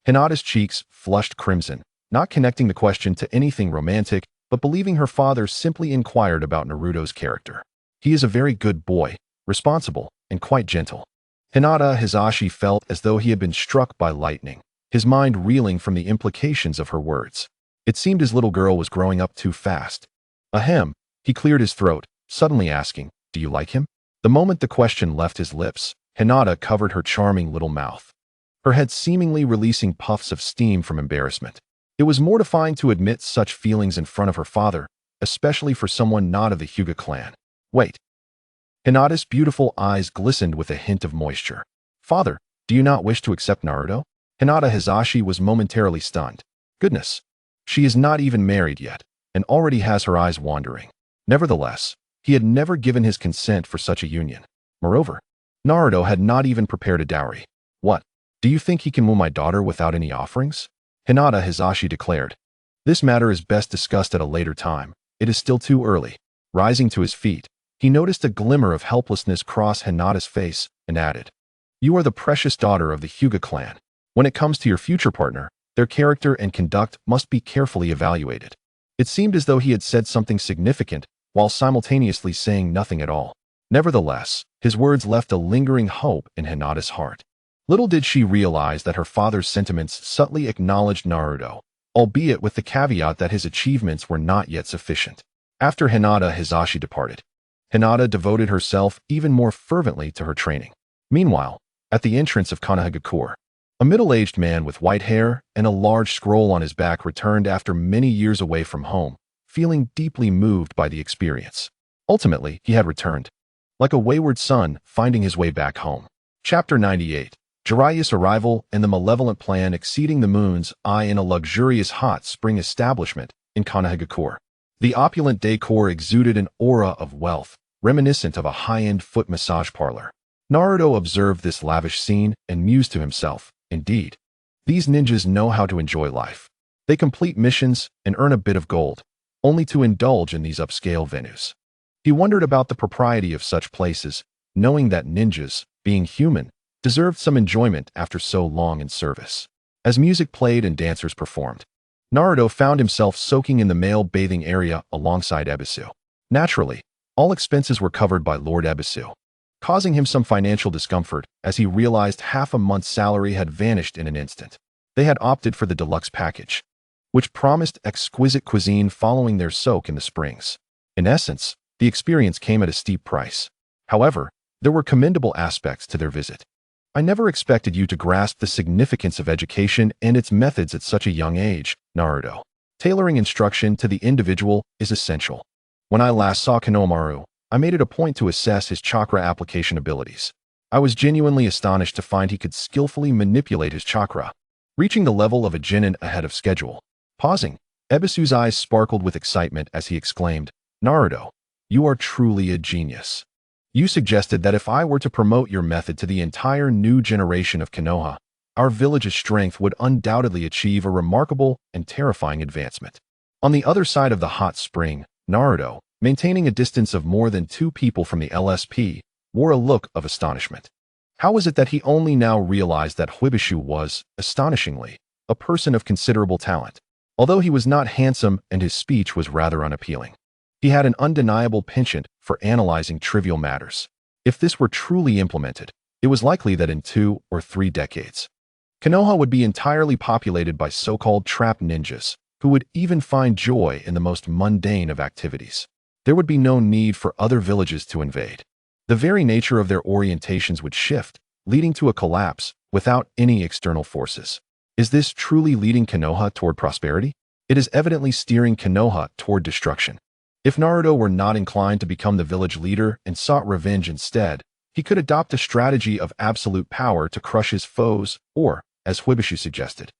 Hinata's cheeks flushed crimson, not connecting the question to anything romantic, but believing her father simply inquired about Naruto's character. "He is a very good boy, responsible, and quite gentle." Hinata Hisashi felt as though he had been struck by lightning, his mind reeling from the implications of her words. It seemed his little girl was growing up too fast. Ahem, he cleared his throat, suddenly asking, "Do you like him?" The moment the question left his lips, Hinata covered her charming little mouth, her head seemingly releasing puffs of steam from embarrassment. It was mortifying to admit such feelings in front of her father, especially for someone not of the Hyuga clan. "Wait." Hinata's beautiful eyes glistened with a hint of moisture. "Father, do you not wish to accept Naruto?" Hinata Hisashi was momentarily stunned. Goodness, she is not even married yet, and already has her eyes wandering. Nevertheless, he had never given his consent for such a union. Moreover, Naruto had not even prepared a dowry. "What? Do you think he can woo my daughter without any offerings?" Hinata Hisashi declared. "This matter is best discussed at a later time. It is still too early." Rising to his feet, he noticed a glimmer of helplessness cross Hinata's face and added, "You are the precious daughter of the Hyuga clan. When it comes to your future partner, their character and conduct must be carefully evaluated." It seemed as though he had said something significant while simultaneously saying nothing at all. Nevertheless, his words left a lingering hope in Hinata's heart. Little did she realize that her father's sentiments subtly acknowledged Naruto, albeit with the caveat that his achievements were not yet sufficient. After Hinata Hisashi departed, Hinata devoted herself even more fervently to her training. Meanwhile, at the entrance of Konohagakure, a middle-aged man with white hair and a large scroll on his back returned after many years away from home, feeling deeply moved by the experience. Ultimately, he had returned, like a wayward son finding his way back home. Chapter 98. Jiraiya's arrival and the malevolent plan exceeding the moon's eye in a luxurious hot spring establishment in Konohagakure. The opulent decor exuded an aura of wealth, reminiscent of a high-end foot massage parlor. Naruto observed this lavish scene and mused to himself, indeed, these ninjas know how to enjoy life. They complete missions and earn a bit of gold, only to indulge in these upscale venues. He wondered about the propriety of such places, knowing that ninjas, being human, deserved some enjoyment after so long in service. As music played and dancers performed, Naruto found himself soaking in the male bathing area alongside Ebisu. Naturally, all expenses were covered by Lord Ebisu, causing him some financial discomfort as he realized half a month's salary had vanished in an instant. They had opted for the deluxe package, which promised exquisite cuisine following their soak in the springs. In essence, the experience came at a steep price. However, there were commendable aspects to their visit. "I never expected you to grasp the significance of education and its methods at such a young age, Naruto. Tailoring instruction to the individual is essential. When I last saw Konohamaru, I made it a point to assess his chakra application abilities. I was genuinely astonished to find he could skillfully manipulate his chakra, reaching the level of a genin ahead of schedule. Pausing, Ebisu's eyes sparkled with excitement as he exclaimed, "Naruto, you are truly a genius. You suggested that if I were to promote your method to the entire new generation of Konoha, our village's strength would undoubtedly achieve a remarkable and terrifying advancement." On the other side of the hot spring, Naruto, maintaining a distance of more than 2 people from the LSP, wore a look of astonishment. How was it that he only now realized that Huibishu was, astonishingly, a person of considerable talent? Although he was not handsome and his speech was rather unappealing, he had an undeniable penchant for analyzing trivial matters. If this were truly implemented, it was likely that in 2 or 3 decades, Konoha would be entirely populated by so-called trap ninjas, who would even find joy in the most mundane of activities. There would be no need for other villages to invade. The very nature of their orientations would shift, leading to a collapse without any external forces. Is this truly leading Konoha toward prosperity? It is evidently steering Konoha toward destruction. If Naruto were not inclined to become the village leader and sought revenge instead, he could adopt a strategy of absolute power to crush his foes, or, as Huibishu suggested,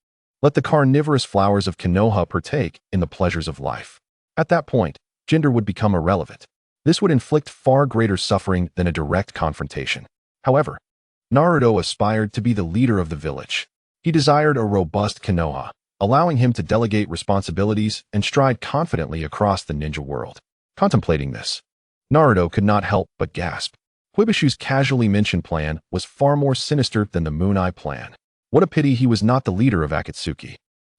let the carnivorous flowers of Konoha partake in the pleasures of life. At that point, gender would become irrelevant. This would inflict far greater suffering than a direct confrontation. However, Naruto aspired to be the leader of the village. He desired a robust Konoha, allowing him to delegate responsibilities and stride confidently across the ninja world. Contemplating this, Naruto could not help but gasp. Huibishu's casually mentioned plan was far more sinister than the Moon Eye plan. What a pity he was not the leader of Akatsuki.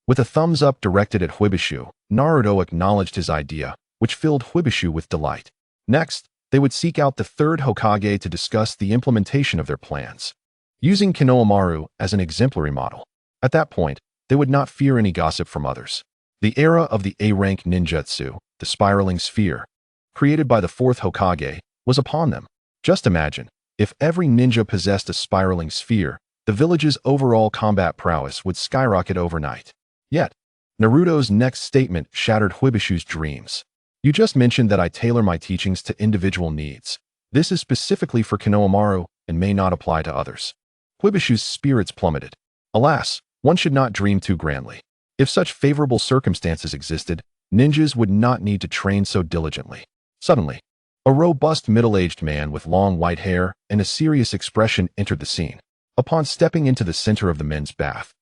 With a thumbs up directed at Huibishu, Naruto acknowledged his idea, which filled Huibishu with delight. Next, they would seek out the 3rd Hokage to discuss the implementation of their plans, using Konohamaru as an exemplary model. At that point, they would not fear any gossip from others. The era of the A-rank ninjutsu, the spiraling sphere, created by the 4th Hokage, was upon them. Just imagine, if every ninja possessed a spiraling sphere, the village's overall combat prowess would skyrocket overnight. Yet, Naruto's next statement shattered Huibishu's dreams. "You just mentioned that I tailor my teachings to individual needs. This is specifically for Konohamaru and may not apply to others." Huibishu's spirits plummeted. Alas, one should not dream too grandly. If such favorable circumstances existed, ninjas would not need to train so diligently. Suddenly, a robust middle-aged man with long white hair and a serious expression entered the scene. Upon stepping into the center of the men's bath,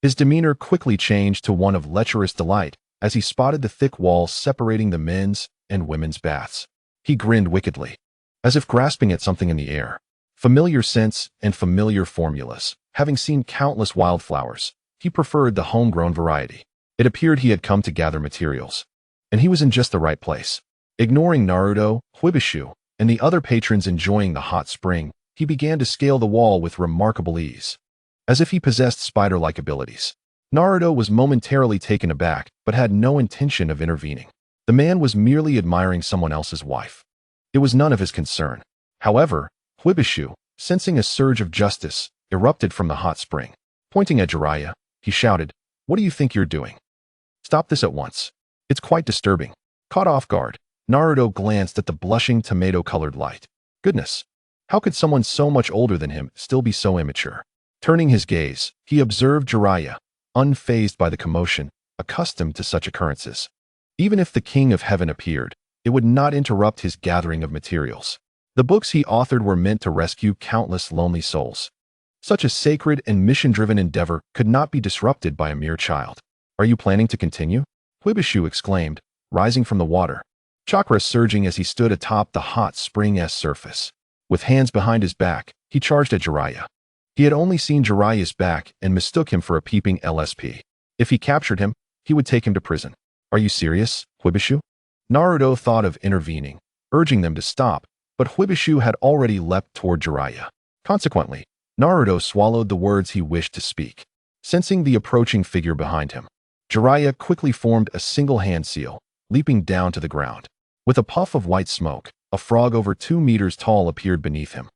his demeanor quickly changed to one of lecherous delight as he spotted the thick walls separating the men's and women's baths. He grinned wickedly, as if grasping at something in the air. Familiar scents and familiar formulas. Having seen countless wildflowers, he preferred the homegrown variety. It appeared he had come to gather materials, and he was in just the right place. Ignoring Naruto, Huibishu, and the other patrons enjoying the hot spring, he began to scale the wall with remarkable ease, as if he possessed spider-like abilities. Naruto was momentarily taken aback, but had no intention of intervening. The man was merely admiring someone else's wife. It was none of his concern. However, Huibishu, sensing a surge of justice, erupted from the hot spring. Pointing at Jiraiya, he shouted, "What do you think you're doing? Stop this at once. It's quite disturbing." Caught off guard, Naruto glanced at the blushing tomato-colored light. Goodness, how could someone so much older than him still be so immature? Turning his gaze, he observed Jiraiya, unfazed by the commotion, accustomed to such occurrences. Even if the King of Heaven appeared, it would not interrupt his gathering of materials. The books he authored were meant to rescue countless lonely souls. Such a sacred and mission-driven endeavor could not be disrupted by a mere child. "Are you planning to continue?" Huibishu exclaimed, rising from the water, chakra surging as he stood atop the hot spring-'s surface. With hands behind his back, he charged at Jiraiya. He had only seen Jiraiya's back and mistook him for a peeping LSP. If he captured him, he would take him to prison. "Are you serious, Huibishu?" Naruto thought of intervening, urging them to stop, but Huibishu had already leapt toward Jiraiya. Consequently, Naruto swallowed the words he wished to speak. Sensing the approaching figure behind him, Jiraiya quickly formed a single hand seal, leaping down to the ground. With a puff of white smoke, a frog over 2 meters tall appeared beneath him.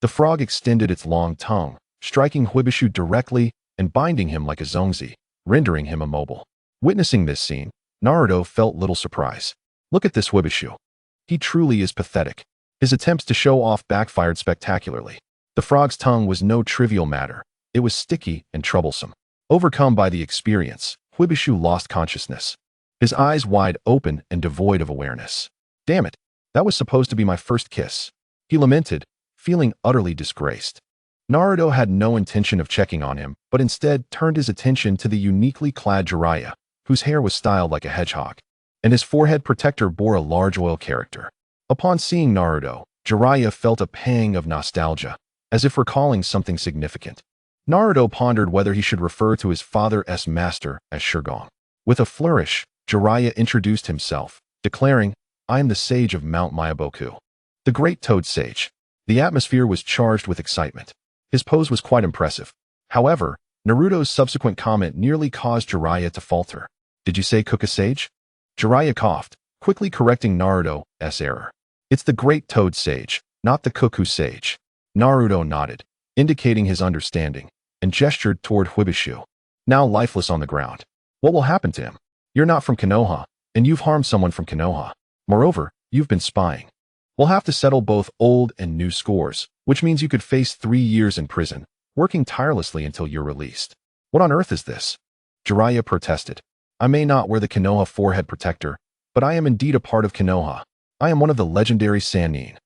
The frog extended its long tongue, striking Huibishu directly and binding him like a zongzi, rendering him immobile. Witnessing this scene, Naruto felt little surprise. Look at this Huibishu. He truly is pathetic. His attempts to show off backfired spectacularly. The frog's tongue was no trivial matter. It was sticky and troublesome. Overcome by the experience, Huibishu lost consciousness, his eyes wide open and devoid of awareness. Damn it, that was supposed to be my first kiss, he lamented, feeling utterly disgraced. Naruto had no intention of checking on him, but instead turned his attention to the uniquely clad Jiraiya, whose hair was styled like a hedgehog, and his forehead protector bore a large oil character. Upon seeing Naruto, Jiraiya felt a pang of nostalgia, as if recalling something significant. Naruto pondered whether he should refer to his father's master as Shurgong. With a flourish, Jiraiya introduced himself, declaring, "I am the sage of Mount Myaboku, the great toad sage." The atmosphere was charged with excitement. His pose was quite impressive. However, Naruto's subsequent comment nearly caused Jiraiya to falter. "Did you say Kuka sage?" Jiraiya coughed, quickly correcting Naruto's error. "It's the great toad sage, not the cuckoo sage." Naruto nodded, indicating his understanding, and gestured toward Huibishu, now lifeless on the ground. "What will happen to him? You're not from Konoha, and you've harmed someone from Konoha. Moreover, you've been spying. We'll have to settle both old and new scores, which means you could face 3 years in prison, working tirelessly until you're released." "What on earth is this?" Jiraiya protested. "I may not wear the Konoha forehead protector, but I am indeed a part of Konoha. I am one of the legendary sanin."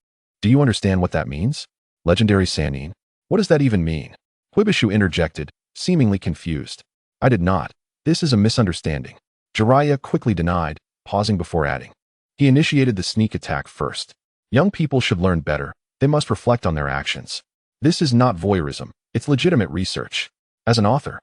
"Do you understand what that means? Legendary sanin? What does that even mean?" Huibishu interjected, seemingly confused. "I did not. This is a misunderstanding." Jiraiya quickly denied, pausing before adding. He initiated the sneak attack first. Young people should learn better. They must reflect on their actions. This is not voyeurism. It's legitimate research. As an author,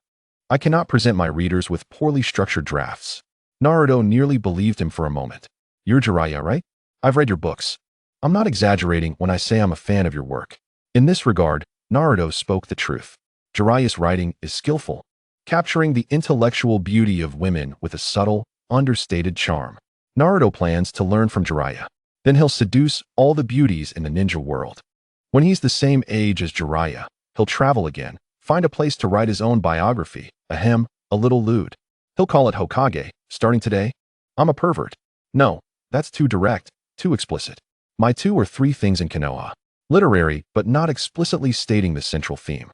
I cannot present my readers with poorly structured drafts. Naruto nearly believed him for a moment. "You're Jiraiya, right? I've read your books. I'm not exaggerating when I say I'm a fan of your work." In this regard, Naruto spoke the truth. Jiraiya's writing is skillful, capturing the intellectual beauty of women with a subtle, understated charm. Naruto plans to learn from Jiraiya. Then he'll seduce all the beauties in the ninja world. When he's the same age as Jiraiya, he'll travel again, find a place to write his own biography, a little lewd. He'll call it Hokage, starting today. I'm a pervert. No, that's too direct, too explicit. My 2 or 3 things in Konoha. Literary, but not explicitly stating the central theme.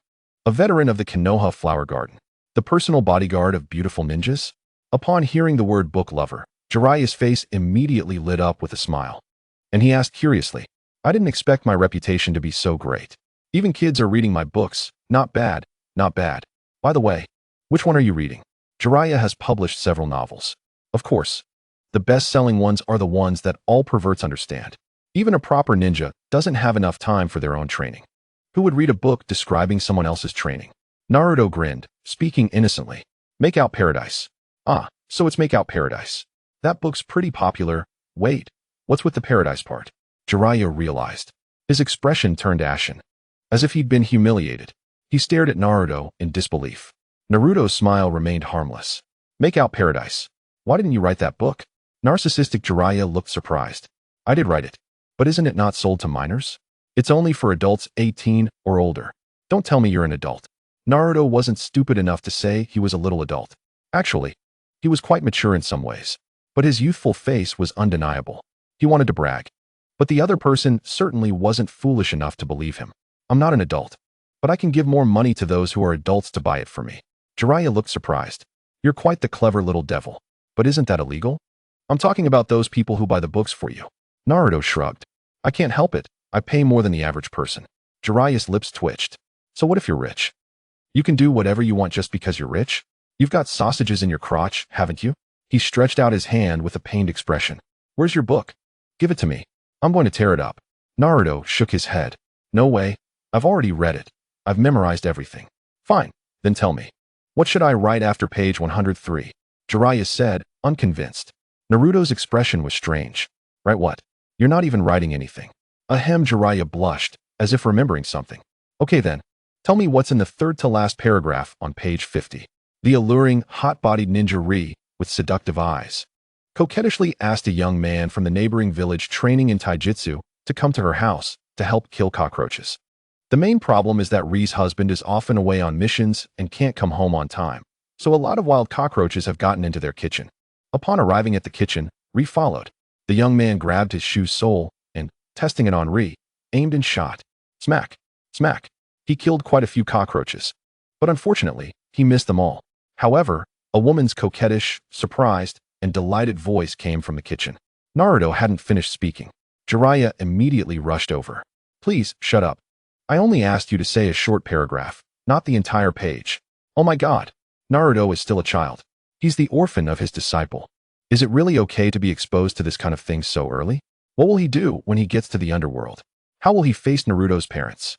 A veteran of the Konoha Flower Garden. The personal bodyguard of beautiful ninjas. Upon hearing the word book lover, Jiraiya's face immediately lit up with a smile. And he asked curiously, "I didn't expect my reputation to be so great. Even kids are reading my books. Not bad, not bad. By the way, which one are you reading?" Jiraiya has published several novels. Of course, the best-selling ones are the ones that all perverts understand. Even a proper ninja doesn't have enough time for their own training. Who would read a book describing someone else's training? Naruto grinned, speaking innocently. "Make Out Paradise." "Ah, so it's Make Out Paradise. That book's pretty popular. Wait, what's with the paradise part?" Jiraiya realized. His expression turned ashen, as if he'd been humiliated. He stared at Naruto in disbelief. Naruto's smile remained harmless. "Make Out Paradise. Why didn't you write that book?" Narcissistic Jiraiya looked surprised. "I did write it. But isn't it not sold to minors? It's only for adults 18 or older. Don't tell me you're an adult." Naruto wasn't stupid enough to say he was a little adult. Actually, he was quite mature in some ways. But his youthful face was undeniable. He wanted to brag. But the other person certainly wasn't foolish enough to believe him. "I'm not an adult. But I can give more money to those who are adults to buy it for me." Jiraiya looked surprised. "You're quite the clever little devil. But isn't that illegal?" "I'm talking about those people who buy the books for you." Naruto shrugged. "I can't help it. I pay more than the average person." Jiraiya's lips twitched. "So what if you're rich? You can do whatever you want just because you're rich? You've got sausages in your crotch, haven't you?" He stretched out his hand with a pained expression. "Where's your book? Give it to me. I'm going to tear it up." Naruto shook his head. "No way. I've already read it. I've memorized everything." "Fine, then tell me. What should I write after page 103? Jiraiya said, unconvinced. Naruto's expression was strange. "Write what? You're not even writing anything." Jiraiya blushed, as if remembering something. "Okay then. Tell me what's in the third-to-last paragraph on page 50. The alluring, hot-bodied ninja Ri, with seductive eyes, coquettishly asked a young man from the neighboring village training in taijutsu to come to her house to help kill cockroaches. The main problem is that Ri's husband is often away on missions and can't come home on time, so a lot of wild cockroaches have gotten into their kitchen. Upon arriving at the kitchen, Ri followed. The young man grabbed his shoe sole and, testing it on Ri, aimed and shot. Smack, smack. He killed quite a few cockroaches. But unfortunately, he missed them all. However, a woman's coquettish, surprised, and delighted voice came from the kitchen. Naruto hadn't finished speaking. Jiraiya immediately rushed over. Please, shut up. I only asked you to say a short paragraph, not the entire page. Oh my god. Naruto is still a child. He's the orphan of his disciple. Is it really okay to be exposed to this kind of thing so early? What will he do when he gets to the underworld? How will he face Naruto's parents?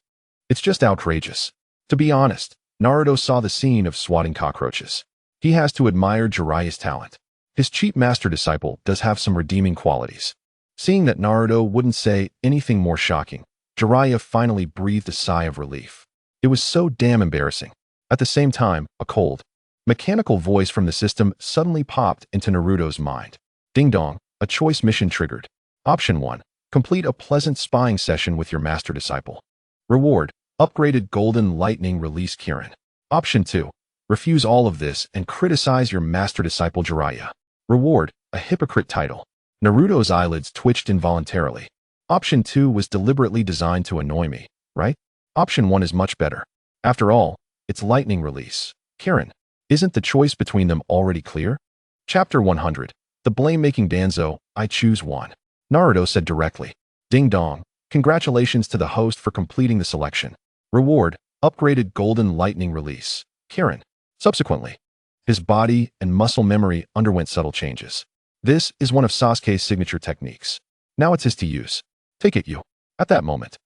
It's just outrageous. To be honest, Naruto saw the scene of swatting cockroaches. He has to admire Jiraiya's talent. His cheap master disciple does have some redeeming qualities. Seeing that Naruto wouldn't say anything more shocking, Jiraiya finally breathed a sigh of relief. It was so damn embarrassing. At the same time, a cold, mechanical voice from the system suddenly popped into Naruto's mind. Ding dong, a choice mission triggered. Option 1. Complete a pleasant spying session with your master disciple. Reward, upgraded golden lightning release Kirin. Option 2. Refuse all of this and criticize your master disciple Jiraiya. Reward, a hypocrite title. Naruto's eyelids twitched involuntarily. Option 2 was deliberately designed to annoy me, right? Option 1 is much better. After all, it's lightning release. Kirin, isn't the choice between them already clear? Chapter 100. The blame-making Danzo, I choose one. Naruto said directly. Ding dong, congratulations to the host for completing the selection. Reward, upgraded golden lightning release. Kirin. Subsequently, his body and muscle memory underwent subtle changes. This is one of Sasuke's signature techniques. Now it's his to use. Take it, you. At that moment,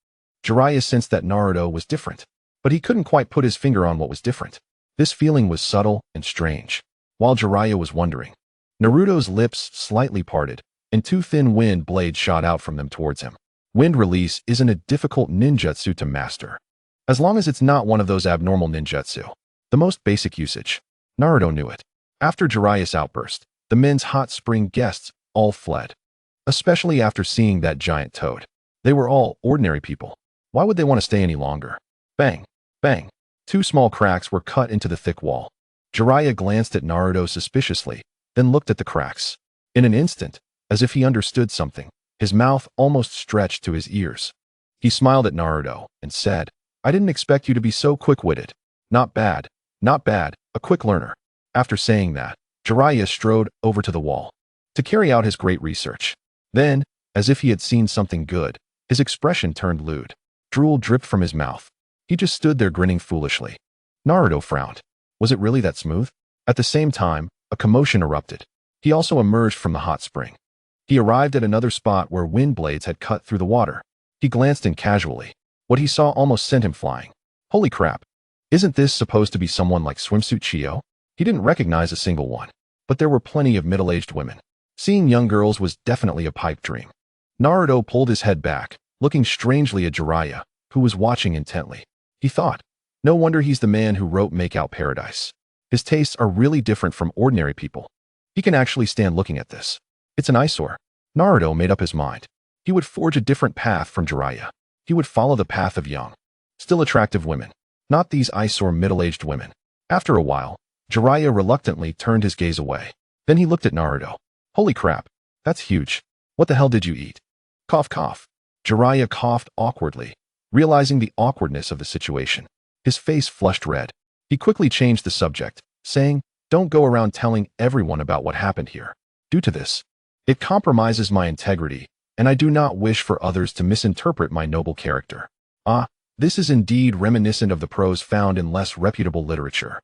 Jiraiya sensed that Naruto was different, but he couldn't quite put his finger on what was different. This feeling was subtle and strange. While Jiraiya was wondering, Naruto's lips slightly parted, and two thin wind blades shot out from them towards him. Wind release isn't a difficult ninjutsu to master, as long as it's not one of those abnormal ninjutsu. The most basic usage. Naruto knew it. After Jiraiya's outburst, the men's hot spring guests all fled. Especially after seeing that giant toad. They were all ordinary people. Why would they want to stay any longer? Bang, bang. Two small cracks were cut into the thick wall. Jiraiya glanced at Naruto suspiciously, then looked at the cracks. In an instant, as if he understood something, his mouth almost stretched to his ears. He smiled at Naruto and said, I didn't expect you to be so quick-witted. Not bad, not bad, a quick learner. After saying that, Jiraiya strode over to the wall to carry out his great research. Then, as if he had seen something good, his expression turned lewd. Drool dripped from his mouth. He just stood there grinning foolishly. Naruto frowned. Was it really that smooth? At the same time, a commotion erupted. He also emerged from the hot spring. He arrived at another spot where wind blades had cut through the water. He glanced in casually. What he saw almost sent him flying. Holy crap. Isn't this supposed to be someone like Swimsuit Chio? He didn't recognize a single one. But there were plenty of middle-aged women. Seeing young girls was definitely a pipe dream. Naruto pulled his head back, looking strangely at Jiraiya, who was watching intently. He thought, no wonder he's the man who wrote Make Out Paradise. His tastes are really different from ordinary people. He can actually stand looking at this. It's an eyesore. Naruto made up his mind. He would forge a different path from Jiraiya. He would follow the path of young, still attractive women, not these eyesore middle-aged women. After a while, Jiraiya reluctantly turned his gaze away. Then he looked at Naruto. Holy crap, that's huge. What the hell did you eat? Cough cough. Jiraiya coughed awkwardly, realizing the awkwardness of the situation. His face flushed red. He quickly changed the subject, saying, don't go around telling everyone about what happened here. Due to this, it compromises my integrity, and I do not wish for others to misinterpret my noble character. Ah, this is indeed reminiscent of the prose found in less reputable literature.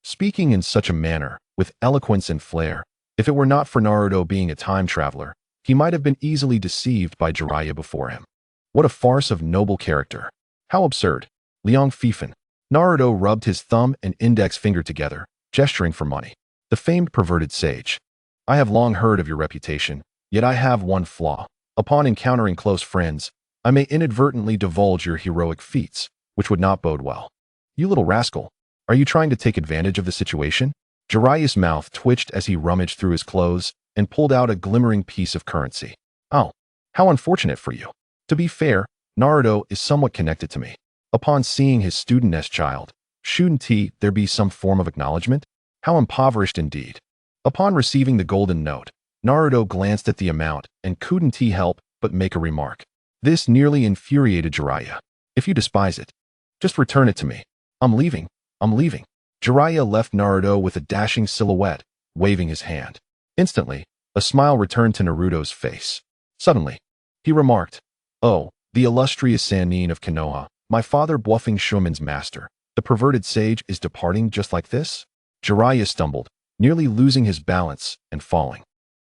Speaking in such a manner, with eloquence and flair, if it were not for Naruto being a time traveler, he might have been easily deceived by Jiraiya before him. What a farce of noble character. How absurd. Liang Fifan. Naruto rubbed his thumb and index finger together, gesturing for money. The famed perverted sage. I have long heard of your reputation, yet I have one flaw. Upon encountering close friends, I may inadvertently divulge your heroic feats, which would not bode well. You little rascal. Are you trying to take advantage of the situation? Jiraiya's mouth twitched as he rummaged through his clothes and pulled out a glimmering piece of currency. Oh, how unfortunate for you. To be fair, Naruto is somewhat connected to me. Upon seeing his student-esque child, shouldn't there be some form of acknowledgement? How impoverished indeed. Upon receiving the golden note, Naruto glanced at the amount and couldn't help but make a remark. This nearly infuriated Jiraiya. If you despise it, just return it to me. I'm leaving. I'm leaving. Jiraiya left Naruto with a dashing silhouette, waving his hand. Instantly, a smile returned to Naruto's face. Suddenly, he remarked, "Oh, the illustrious sanin of Konoha, my father bluffing Shumen's master. The perverted sage is departing just like this?" Jiraiya stumbled, nearly losing his balance and falling.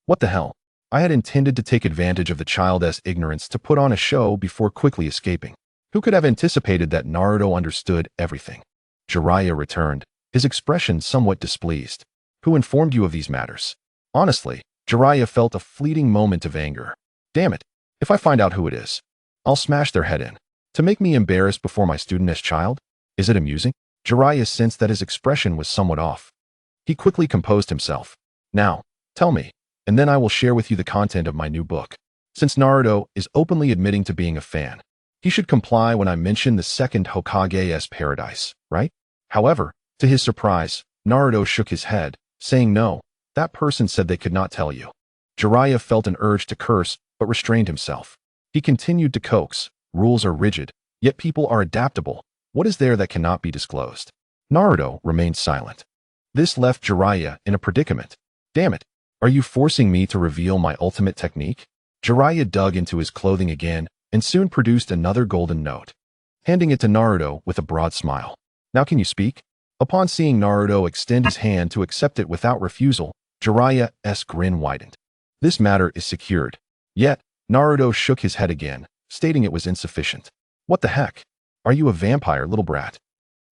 What the hell? I had intended to take advantage of the child's ignorance to put on a show before quickly escaping. Who could have anticipated that Naruto understood everything? Jiraiya returned, his expression somewhat displeased. Who informed you of these matters? Honestly, Jiraiya felt a fleeting moment of anger. Damn it, if I find out who it is, I'll smash their head in. To make me embarrassed before my studentess child? Is it amusing? Jiraiya sensed that his expression was somewhat off. He quickly composed himself. Now, tell me, and then I will share with you the content of my new book. Since Naruto is openly admitting to being a fan, he should comply when I mention the second Hokage's paradise, right? However, to his surprise, Naruto shook his head, saying no, that person said they could not tell you. Jiraiya felt an urge to curse, but restrained himself. He continued to coax. Rules are rigid, yet people are adaptable. What is there that cannot be disclosed? Naruto remained silent. This left Jiraiya in a predicament. Damn it, are you forcing me to reveal my ultimate technique? Jiraiya dug into his clothing again and soon produced another golden note, handing it to Naruto with a broad smile. Now can you speak? Upon seeing Naruto extend his hand to accept it without refusal, Jiraiya's grin widened. This matter is secured. Yet, Naruto shook his head again, stating it was insufficient. What the heck? Are you a vampire, little brat?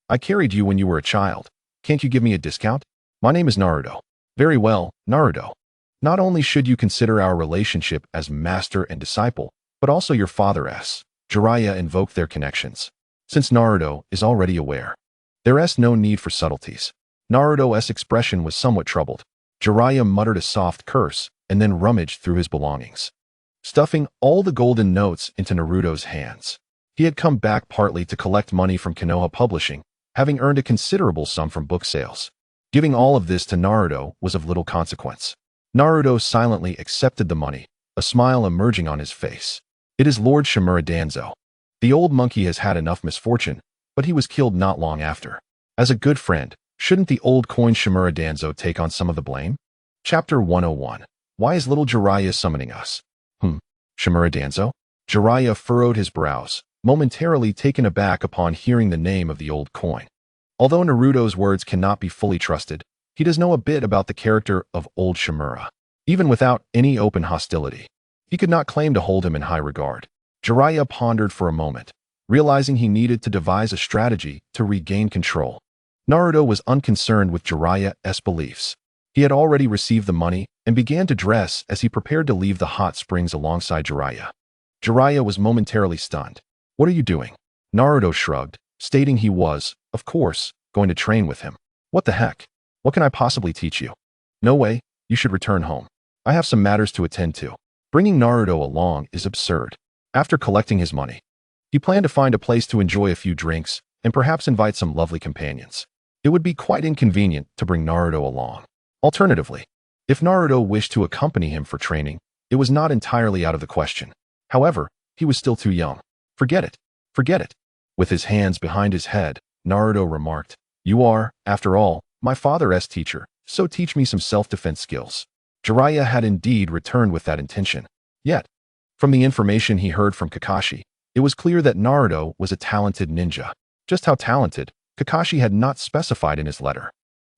I carried you when you were a child. Can't you give me a discount? My name is Naruto. Very well, Naruto. Not only should you consider our relationship as master and disciple, but also your father's. Jiraiya invoked their connections. Since Naruto is already aware, there's no need for subtleties. Naruto's expression was somewhat troubled. Jiraiya muttered a soft curse and then rummaged through his belongings, stuffing all the golden notes into Naruto's hands. He had come back partly to collect money from Konoha Publishing, having earned a considerable sum from book sales. Giving all of this to Naruto was of little consequence. Naruto silently accepted the money, a smile emerging on his face. It is Lord Shimura Danzo. The old monkey has had enough misfortune, but he was killed not long after. As a good friend, shouldn't the old coin Shimura Danzo take on some of the blame? Chapter 101. Why is little Jiraiya summoning us? Shimura Danzo? Jiraiya furrowed his brows, momentarily taken aback upon hearing the name of the old coin. Although Naruto's words cannot be fully trusted, he does know a bit about the character of old Shimura. Even without any open hostility, he could not claim to hold him in high regard. Jiraiya pondered for a moment, realizing he needed to devise a strategy to regain control. Naruto was unconcerned with Jiraiya's beliefs. He had already received the money and began to dress as he prepared to leave the hot springs alongside Jiraiya. Jiraiya was momentarily stunned. What are you doing? Naruto shrugged, stating he was, of course, going to train with him. What the heck? What can I possibly teach you? No way, you should return home. I have some matters to attend to. Bringing Naruto along is absurd. After collecting his money, he planned to find a place to enjoy a few drinks and perhaps invite some lovely companions. It would be quite inconvenient to bring Naruto along. Alternatively, if Naruto wished to accompany him for training, it was not entirely out of the question. However, he was still too young. Forget it. Forget it. With his hands behind his head, Naruto remarked, "You are, after all, my father's teacher, so teach me some self-defense skills." Jiraiya had indeed returned with that intention. Yet, from the information he heard from Kakashi, it was clear that Naruto was a talented ninja. Just how talented, Kakashi had not specified in his letter.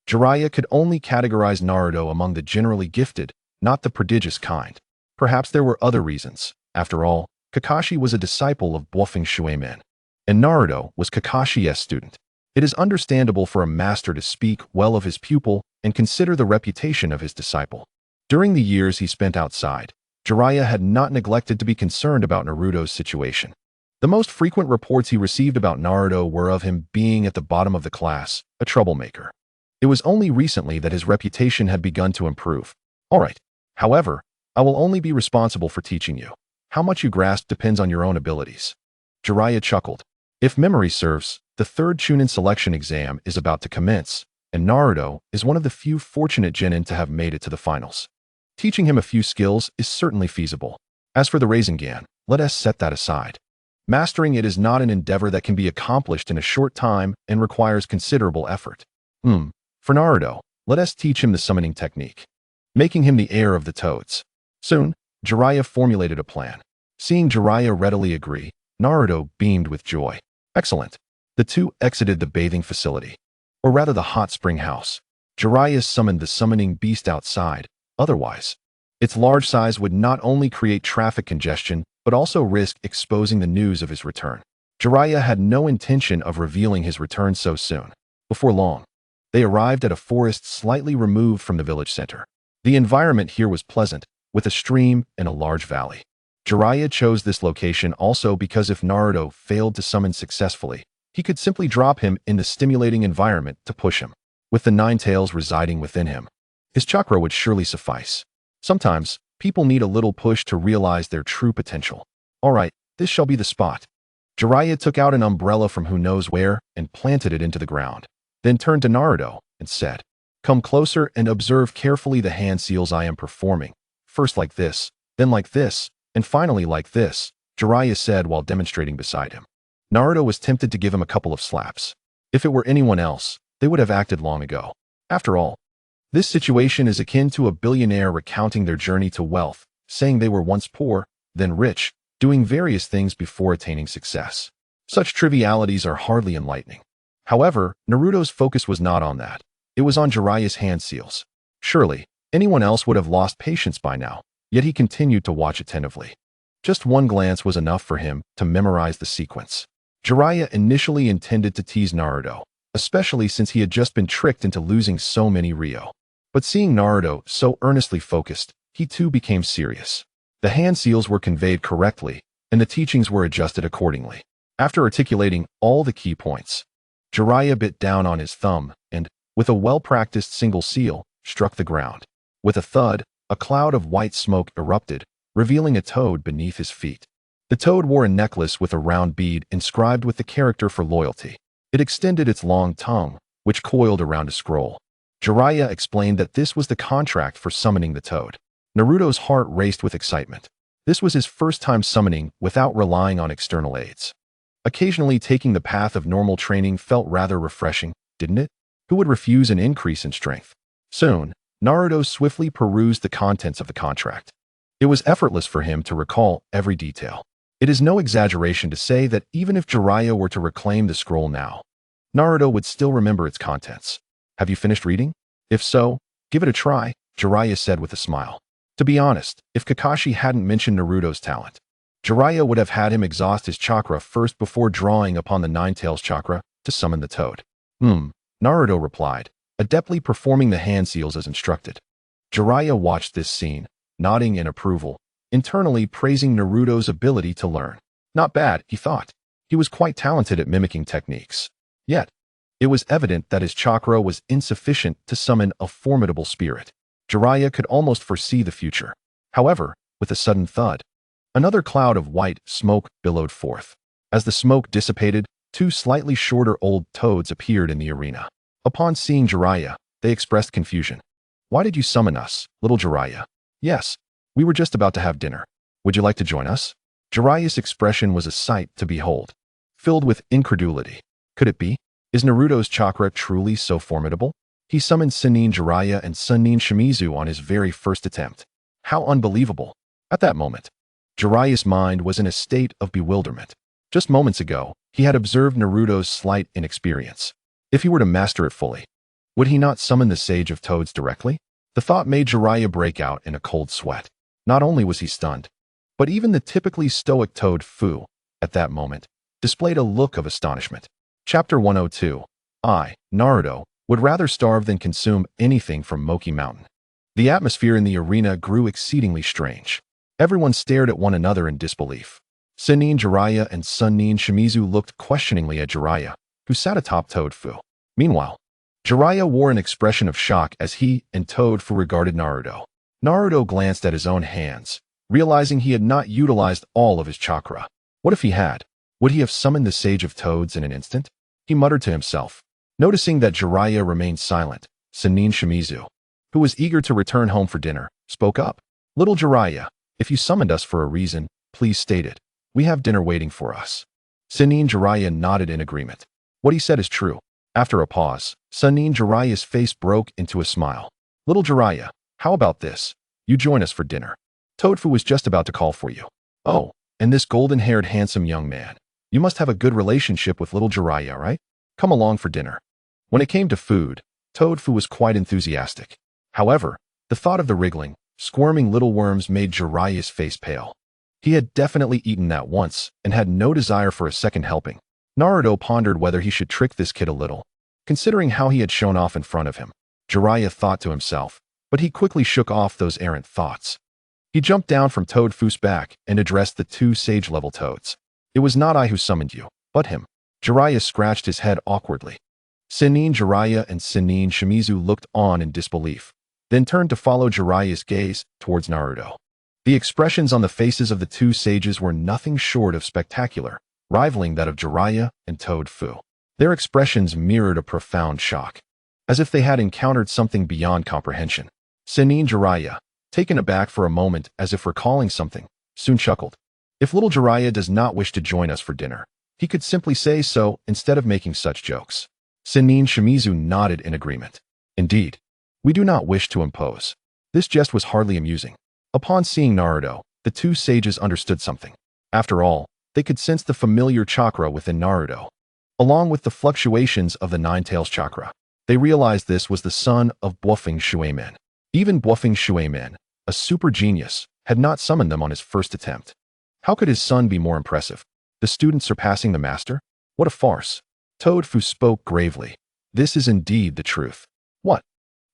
Jiraiya could only categorize Naruto among the generally gifted, not the prodigious kind. Perhaps there were other reasons. After all, Kakashi was a disciple of bluffing Shuemen, and Naruto was Kakashi's student. It is understandable for a master to speak well of his pupil and consider the reputation of his disciple. During the years he spent outside, Jiraiya had not neglected to be concerned about Naruto's situation. The most frequent reports he received about Naruto were of him being at the bottom of the class, a troublemaker. It was only recently that his reputation had begun to improve. All right. However, I will only be responsible for teaching you. How much you grasp depends on your own abilities. Jiraiya chuckled. If memory serves, the third Chunin selection exam is about to commence, and Naruto is one of the few fortunate genin to have made it to the finals. Teaching him a few skills is certainly feasible. As for the Rinnegan, let us set that aside. Mastering it is not an endeavor that can be accomplished in a short time and requires considerable effort. For Naruto, let us teach him the summoning technique, making him the heir of the toads. Soon, Jiraiya formulated a plan. Seeing Jiraiya readily agree, Naruto beamed with joy. Excellent. The two exited the bathing facility, or rather the hot spring house. Jiraiya summoned the summoning beast outside. Otherwise, its large size would not only create traffic congestion, but also risk exposing the news of his return. Jiraiya had no intention of revealing his return so soon. Before long, they arrived at a forest slightly removed from the village center. The environment here was pleasant, with a stream and a large valley. Jiraiya chose this location also because if Naruto failed to summon successfully, he could simply drop him in the stimulating environment to push him. With the nine tails residing within him, his chakra would surely suffice. Sometimes, people need a little push to realize their true potential. Alright, this shall be the spot. Jiraiya took out an umbrella from who knows where and planted it into the ground, then turned to Naruto and said, "Come closer and observe carefully the hand seals I am performing. First like this, then like this, and finally like this," Jiraiya said while demonstrating beside him. Naruto was tempted to give him a couple of slaps. If it were anyone else, they would have acted long ago. After all, this situation is akin to a billionaire recounting their journey to wealth, saying they were once poor, then rich, doing various things before attaining success. Such trivialities are hardly enlightening. However, Naruto's focus was not on that. It was on Jiraiya's hand seals. Surely, anyone else would have lost patience by now, yet he continued to watch attentively. Just one glance was enough for him to memorize the sequence. Jiraiya initially intended to tease Naruto, especially since he had just been tricked into losing so many Ryo. But seeing Naruto so earnestly focused, he too became serious. The hand seals were conveyed correctly, and the teachings were adjusted accordingly. After articulating all the key points, Jiraiya bit down on his thumb and, with a well-practiced single seal, struck the ground. With a thud, a cloud of white smoke erupted, revealing a toad beneath his feet. The toad wore a necklace with a round bead inscribed with the character for loyalty. It extended its long tongue, which coiled around a scroll. Jiraiya explained that this was the contract for summoning the toad. Naruto's heart raced with excitement. This was his first time summoning without relying on external aids. Occasionally taking the path of normal training felt rather refreshing, didn't it? Who would refuse an increase in strength? Soon, Naruto swiftly perused the contents of the contract. It was effortless for him to recall every detail. It is no exaggeration to say that even if Jiraiya were to reclaim the scroll now, Naruto would still remember its contents. Have you finished reading? If so, give it a try, Jiraiya said with a smile. To be honest, if Kakashi hadn't mentioned Naruto's talent, Jiraiya would have had him exhaust his chakra first before drawing upon the Nine-Tails chakra to summon the toad. Naruto replied, adeptly performing the hand seals as instructed. Jiraiya watched this scene, nodding in approval, internally praising Naruto's ability to learn. Not bad, he thought. He was quite talented at mimicking techniques. Yet, it was evident that his chakra was insufficient to summon a formidable spirit. Jiraiya could almost foresee the future. However, with a sudden thud, another cloud of white smoke billowed forth. As the smoke dissipated, two slightly shorter old toads appeared in the arena. Upon seeing Jiraiya, they expressed confusion. Why did you summon us, little Jiraiya? Yes, we were just about to have dinner. Would you like to join us? Jiraiya's expression was a sight to behold, filled with incredulity. Could it be? Is Naruto's chakra truly so formidable? He summoned Sanin Jiraiya and Sanin Shimizu on his very first attempt. How unbelievable! At that moment, Jiraiya's mind was in a state of bewilderment. Just moments ago, he had observed Naruto's slight inexperience. If he were to master it fully, would he not summon the Sage of Toads directly? The thought made Jiraiya break out in a cold sweat. Not only was he stunned, but even the typically stoic Toad Fu, at that moment, displayed a look of astonishment. Chapter 102. Naruto, would rather starve than consume anything from Moki Mountain. The atmosphere in the arena grew exceedingly strange. Everyone stared at one another in disbelief. Sanin Jiraiya and Sanin Shimizu looked questioningly at Jiraiya, who sat atop Toad Fu. Meanwhile, Jiraiya wore an expression of shock as he and Toad Fu regarded Naruto. Naruto glanced at his own hands, realizing he had not utilized all of his chakra. What if he had? Would he have summoned the Sage of Toads in an instant? He muttered to himself. Noticing that Jiraiya remained silent, Sanin Shimizu, who was eager to return home for dinner, spoke up. Little Jiraiya, if you summoned us for a reason, please state it. We have dinner waiting for us. Sanin Jiraiya nodded in agreement. What he said is true. After a pause, Sanin Jiraiya's face broke into a smile. Little Jiraiya, how about this? You join us for dinner. Toadfu was just about to call for you. Oh, and this golden-haired handsome young man. You must have a good relationship with little Jiraiya, right? Come along for dinner. When it came to food, Toadfu was quite enthusiastic. However, the thought of the wriggling, squirming little worms made Jiraiya's face pale. He had definitely eaten that once and had no desire for a second helping. Naruto pondered whether he should trick this kid a little. Considering how he had shown off in front of him, Jiraiya thought to himself, but he quickly shook off those errant thoughts. He jumped down from Toadfu's back and addressed the two sage-level toads. It was not I who summoned you, but him. Jiraiya scratched his head awkwardly. Sanin Jiraiya and Sanin Shimizu looked on in disbelief, then turned to follow Jiraiya's gaze towards Naruto. The expressions on the faces of the two sages were nothing short of spectacular, rivaling that of Jiraiya and Toadfu. Their expressions mirrored a profound shock, as if they had encountered something beyond comprehension. Sanin Jiraiya, taken aback for a moment as if recalling something, soon chuckled. If little Jiraiya does not wish to join us for dinner, he could simply say so instead of making such jokes. Sanin Shimizu nodded in agreement. Indeed, we do not wish to impose. This jest was hardly amusing. Upon seeing Naruto, the two sages understood something. After all, they could sense the familiar chakra within Naruto, along with the fluctuations of the Nine-Tails chakra. They realized this was the son of Bluffing Shuemen. Even Bluffing Shuemen, a super genius, had not summoned them on his first attempt. How could his son be more impressive? The student surpassing the master? What a farce. Toadfu spoke gravely. This is indeed the truth. What?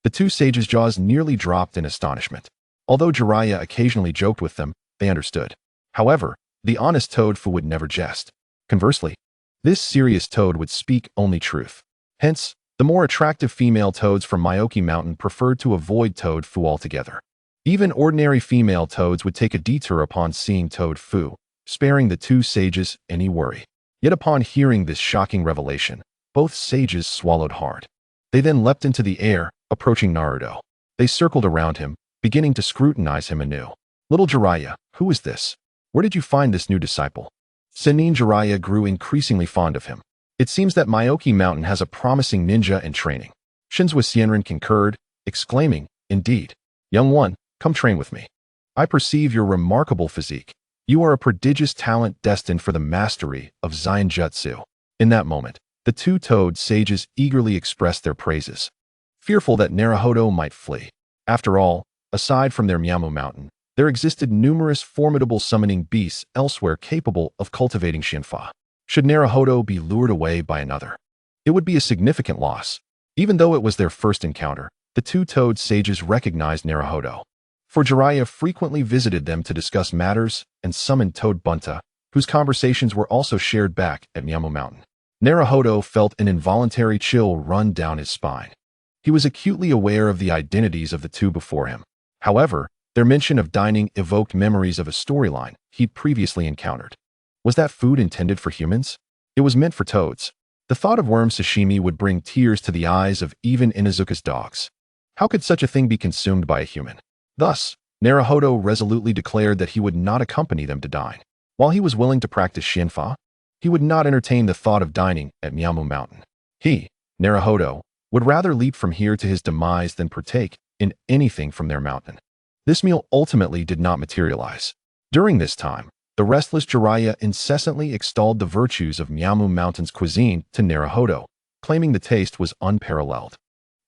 The two sages' jaws nearly dropped in astonishment. Although Jiraiya occasionally joked with them, they understood. However, the honest Toadfu would never jest. Conversely, this serious toad would speak only truth. Hence, the more attractive female toads from Mizuki Mountain preferred to avoid Toadfu altogether. Even ordinary female toads would take a detour upon seeing Toadfu, sparing the two sages any worry. Yet upon hearing this shocking revelation, both sages swallowed hard. They then leapt into the air, approaching Naruto. They circled around him, beginning to scrutinize him anew. Little Jiraiya, who is this? Where did you find this new disciple? Sanin Jiraiya grew increasingly fond of him. It seems that Mizuki Mountain has a promising ninja in training. Shinzua Xianren concurred, exclaiming, Indeed. Young one, come train with me. I perceive your remarkable physique. You are a prodigious talent destined for the mastery of Zainjutsu. In that moment, the two toad sages eagerly expressed their praises, fearful that Naruto might flee. After all, aside from their Miyamu Mountain, there existed numerous formidable summoning beasts elsewhere capable of cultivating Shinfa. Should Naruto be lured away by another, it would be a significant loss. Even though it was their first encounter, the two toad sages recognized Naruto. For Jiraiya frequently visited them to discuss matters and summoned Toad Bunta, whose conversations were also shared back at Miyamu Mountain. Naruto felt an involuntary chill run down his spine. He was acutely aware of the identities of the two before him. However, their mention of dining evoked memories of a storyline he'd previously encountered. Was that food intended for humans? It was meant for toads. The thought of worm sashimi would bring tears to the eyes of even Inuzuka's dogs. How could such a thing be consumed by a human? Thus, Naruto resolutely declared that he would not accompany them to dine. While he was willing to practice Shinfa, he would not entertain the thought of dining at Miyamu Mountain. He, Naruto, would rather leap from here to his demise than partake in anything from their mountain. This meal ultimately did not materialize. During this time, the restless Jiraiya incessantly extolled the virtues of Miyamu Mountain's cuisine to Naruto, claiming the taste was unparalleled.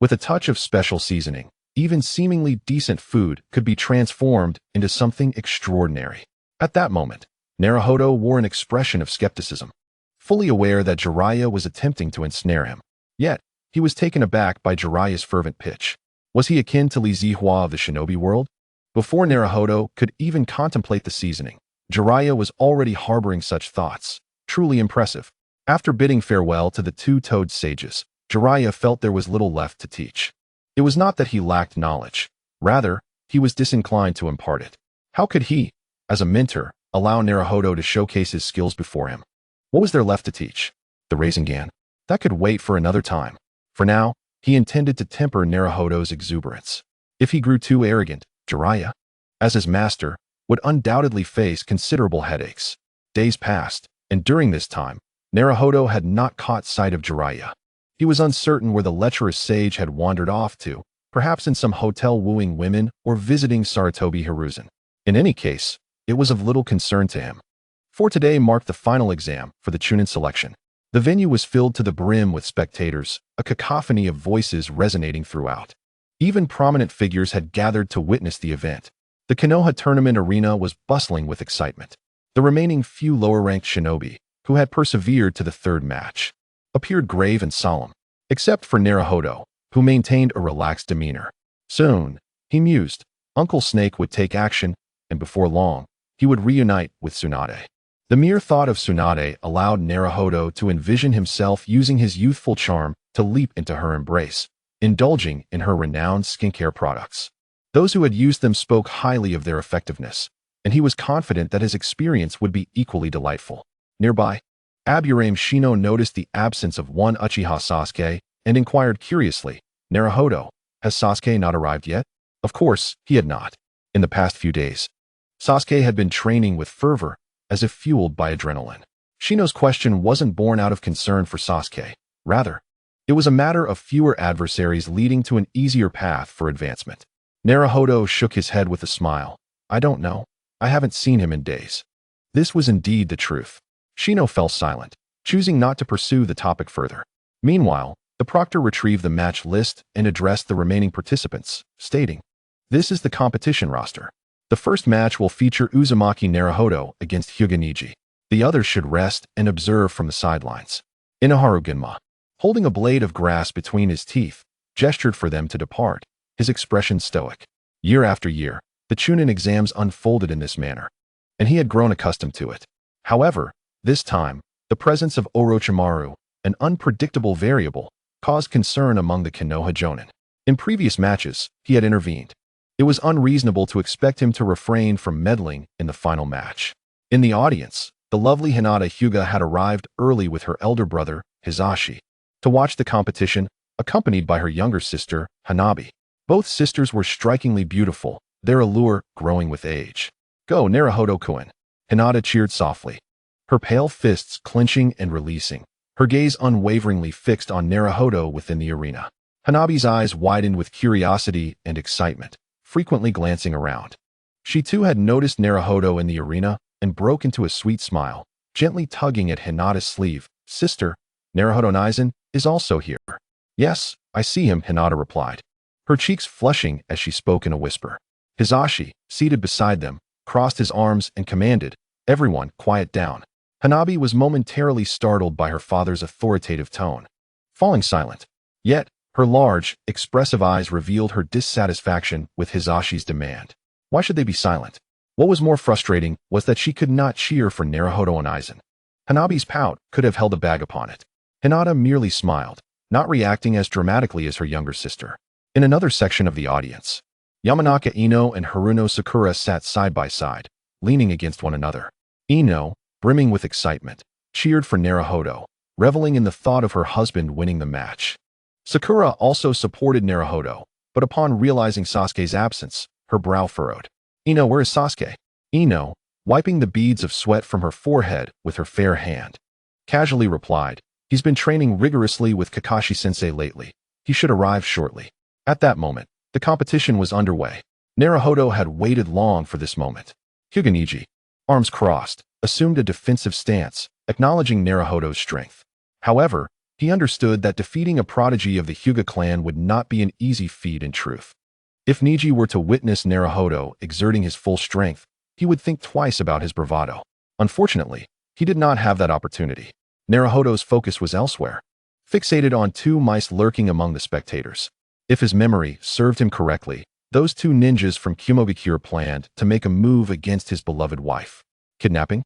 With a touch of special seasoning, even seemingly decent food could be transformed into something extraordinary. At that moment, Naruto wore an expression of skepticism, fully aware that Jiraiya was attempting to ensnare him. Yet, he was taken aback by Jiraiya's fervent pitch. Was he akin to Li Zihua of the shinobi world? Before Naruto could even contemplate the seasoning, Jiraiya was already harboring such thoughts. Truly impressive. After bidding farewell to the two toad sages, Jiraiya felt there was little left to teach. It was not that he lacked knowledge. Rather, he was disinclined to impart it. How could he, as a mentor, allow Naruto to showcase his skills before him? What was there left to teach? The Rinnegan? That could wait for another time. For now, he intended to temper Naruto's exuberance. If he grew too arrogant, Jiraiya, as his master, would undoubtedly face considerable headaches. Days passed, and during this time, Naruhodo had not caught sight of Jiraiya. He was uncertain where the lecherous sage had wandered off to, perhaps in some hotel wooing women or visiting Sarutobi Hiruzen. In any case, it was of little concern to him. For today marked the final exam for the Chunin selection. The venue was filled to the brim with spectators, a cacophony of voices resonating throughout. Even prominent figures had gathered to witness the event. The Konoha tournament arena was bustling with excitement. The remaining few lower-ranked shinobi, who had persevered to the third match, appeared grave and solemn, except for Naruhodo, who maintained a relaxed demeanor. Soon, he mused, Uncle Snake would take action, and before long, he would reunite with Tsunade. The mere thought of Tsunade allowed Naruhodo to envision himself using his youthful charm to leap into her embrace, indulging in her renowned skincare products. Those who had used them spoke highly of their effectiveness, and he was confident that his experience would be equally delightful. Nearby, Aburame Shino noticed the absence of one Uchiha Sasuke and inquired curiously, Naruhodo, has Sasuke not arrived yet? Of course, he had not. In the past few days, Sasuke had been training with fervor, as if fueled by adrenaline. Shino's question wasn't born out of concern for Sasuke. Rather, it was a matter of fewer adversaries leading to an easier path for advancement. Naruhodo shook his head with a smile. I don't know. I haven't seen him in days. This was indeed the truth. Shino fell silent, choosing not to pursue the topic further. Meanwhile, the proctor retrieved the match list and addressed the remaining participants, stating, This is the competition roster. The first match will feature Uzumaki Naruhodo against Hyuga Neji. The others should rest and observe from the sidelines. Inoharu Ginma, holding a blade of grass between his teeth, gestured for them to depart, his expression stoic. Year after year, the Chunin exams unfolded in this manner, and he had grown accustomed to it. However, this time, the presence of Orochimaru, an unpredictable variable, caused concern among the Konoha Jonin. In previous matches, he had intervened. It was unreasonable to expect him to refrain from meddling in the final match. In the audience, the lovely Hinata Hyuga had arrived early with her elder brother, Hisashi, to watch the competition, accompanied by her younger sister, Hanabi. Both sisters were strikingly beautiful, their allure growing with age. Go, Naruhodo-kun, Hinata cheered softly, her pale fists clenching and releasing, her gaze unwaveringly fixed on Naruhodo within the arena. Hanabi's eyes widened with curiosity and excitement, frequently glancing around. She too had noticed Naruhodo in the arena and broke into a sweet smile, gently tugging at Hinata's sleeve. Sister, Naruhodo Nizen is also here. Yes, I see him, Hinata replied, her cheeks flushing as she spoke in a whisper. Hisashi, seated beside them, crossed his arms and commanded, Everyone, quiet down. Hanabi was momentarily startled by her father's authoritative tone, falling silent. Yet, her large, expressive eyes revealed her dissatisfaction with Hisashi's demand. Why should they be silent? What was more frustrating was that she could not cheer for Naruhodo and Aizen. Hanabi's pout could have held a bag upon it. Hinata merely smiled, not reacting as dramatically as her younger sister. In another section of the audience, Yamanaka Ino and Haruno Sakura sat side by side, leaning against one another. Ino, brimming with excitement, cheered for Naruhodo, reveling in the thought of her husband winning the match. Sakura also supported Naruhodo, but upon realizing Sasuke's absence, her brow furrowed. Ino, where is Sasuke? Ino, wiping the beads of sweat from her forehead with her fair hand, casually replied, He's been training rigorously with Kakashi-sensei lately. He should arrive shortly. At that moment, the competition was underway. Naruhodo had waited long for this moment. Hyuga Neji, arms crossed, assumed a defensive stance, acknowledging Naruhodo's strength. However, he understood that defeating a prodigy of the Hyuga clan would not be an easy feat in truth. If Neji were to witness Naruhodo exerting his full strength, he would think twice about his bravado. Unfortunately, he did not have that opportunity. Naruhodo's focus was elsewhere, fixated on two mice lurking among the spectators. If his memory served him correctly, those two ninjas from Kyuubi planned to make a move against his beloved wife. Kidnapping?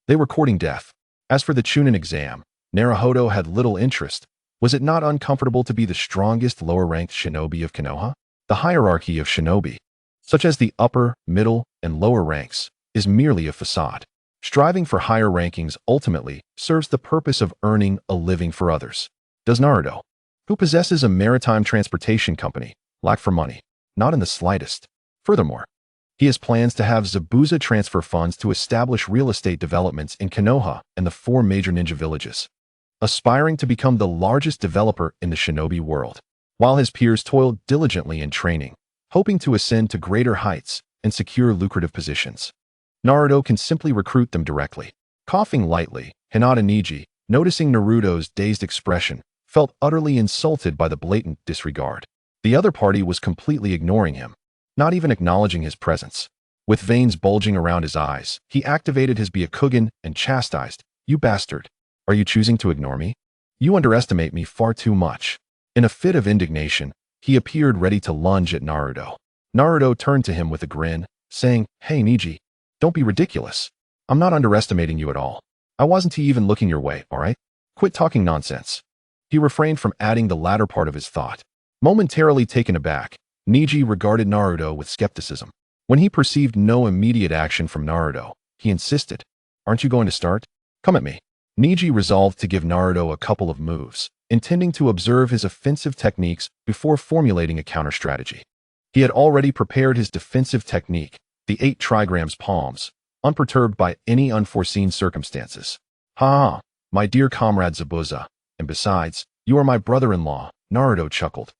They were courting death. As for the Chunin exam, Naruhodo had little interest. Was it not uncomfortable to be the strongest lower-ranked shinobi of Konoha? The hierarchy of shinobi, such as the upper, middle, and lower ranks, is merely a facade. Striving for higher rankings ultimately serves the purpose of earning a living for others. Does Naruto, who possesses a maritime transportation company, lack for money? Not in the slightest. Furthermore, He has plans to have Zabuza transfer funds to establish real estate developments in Konoha and the 4 major ninja villages, aspiring to become the largest developer in the shinobi world, while his peers toiled diligently in training, hoping to ascend to greater heights and secure lucrative positions. Naruto can simply recruit them directly. Coughing lightly, Hinata Niji, noticing Naruto's dazed expression, felt utterly insulted by the blatant disregard. The other party was completely ignoring him, not even acknowledging his presence. With veins bulging around his eyes, he activated his Byakugan and chastised, "You bastard! Are you choosing to ignore me? You underestimate me far too much." In a fit of indignation, he appeared ready to lunge at Naruto. Naruto turned to him with a grin, saying, "Hey Niji, don't be ridiculous. I'm not underestimating you at all. I wasn't even looking your way, alright? Quit talking nonsense." He refrained from adding the latter part of his thought. Momentarily taken aback, Niji regarded Naruto with skepticism. When he perceived no immediate action from Naruto, he insisted, "Aren't you going to start? Come at me." Niji resolved to give Naruto a couple of moves, intending to observe his offensive techniques before formulating a counter-strategy. He had already prepared his defensive technique, the 8 trigrams palms, unperturbed by any unforeseen circumstances. "Ha! My dear comrade Zabuza, and besides, you are my brother-in-law," Naruto chuckled,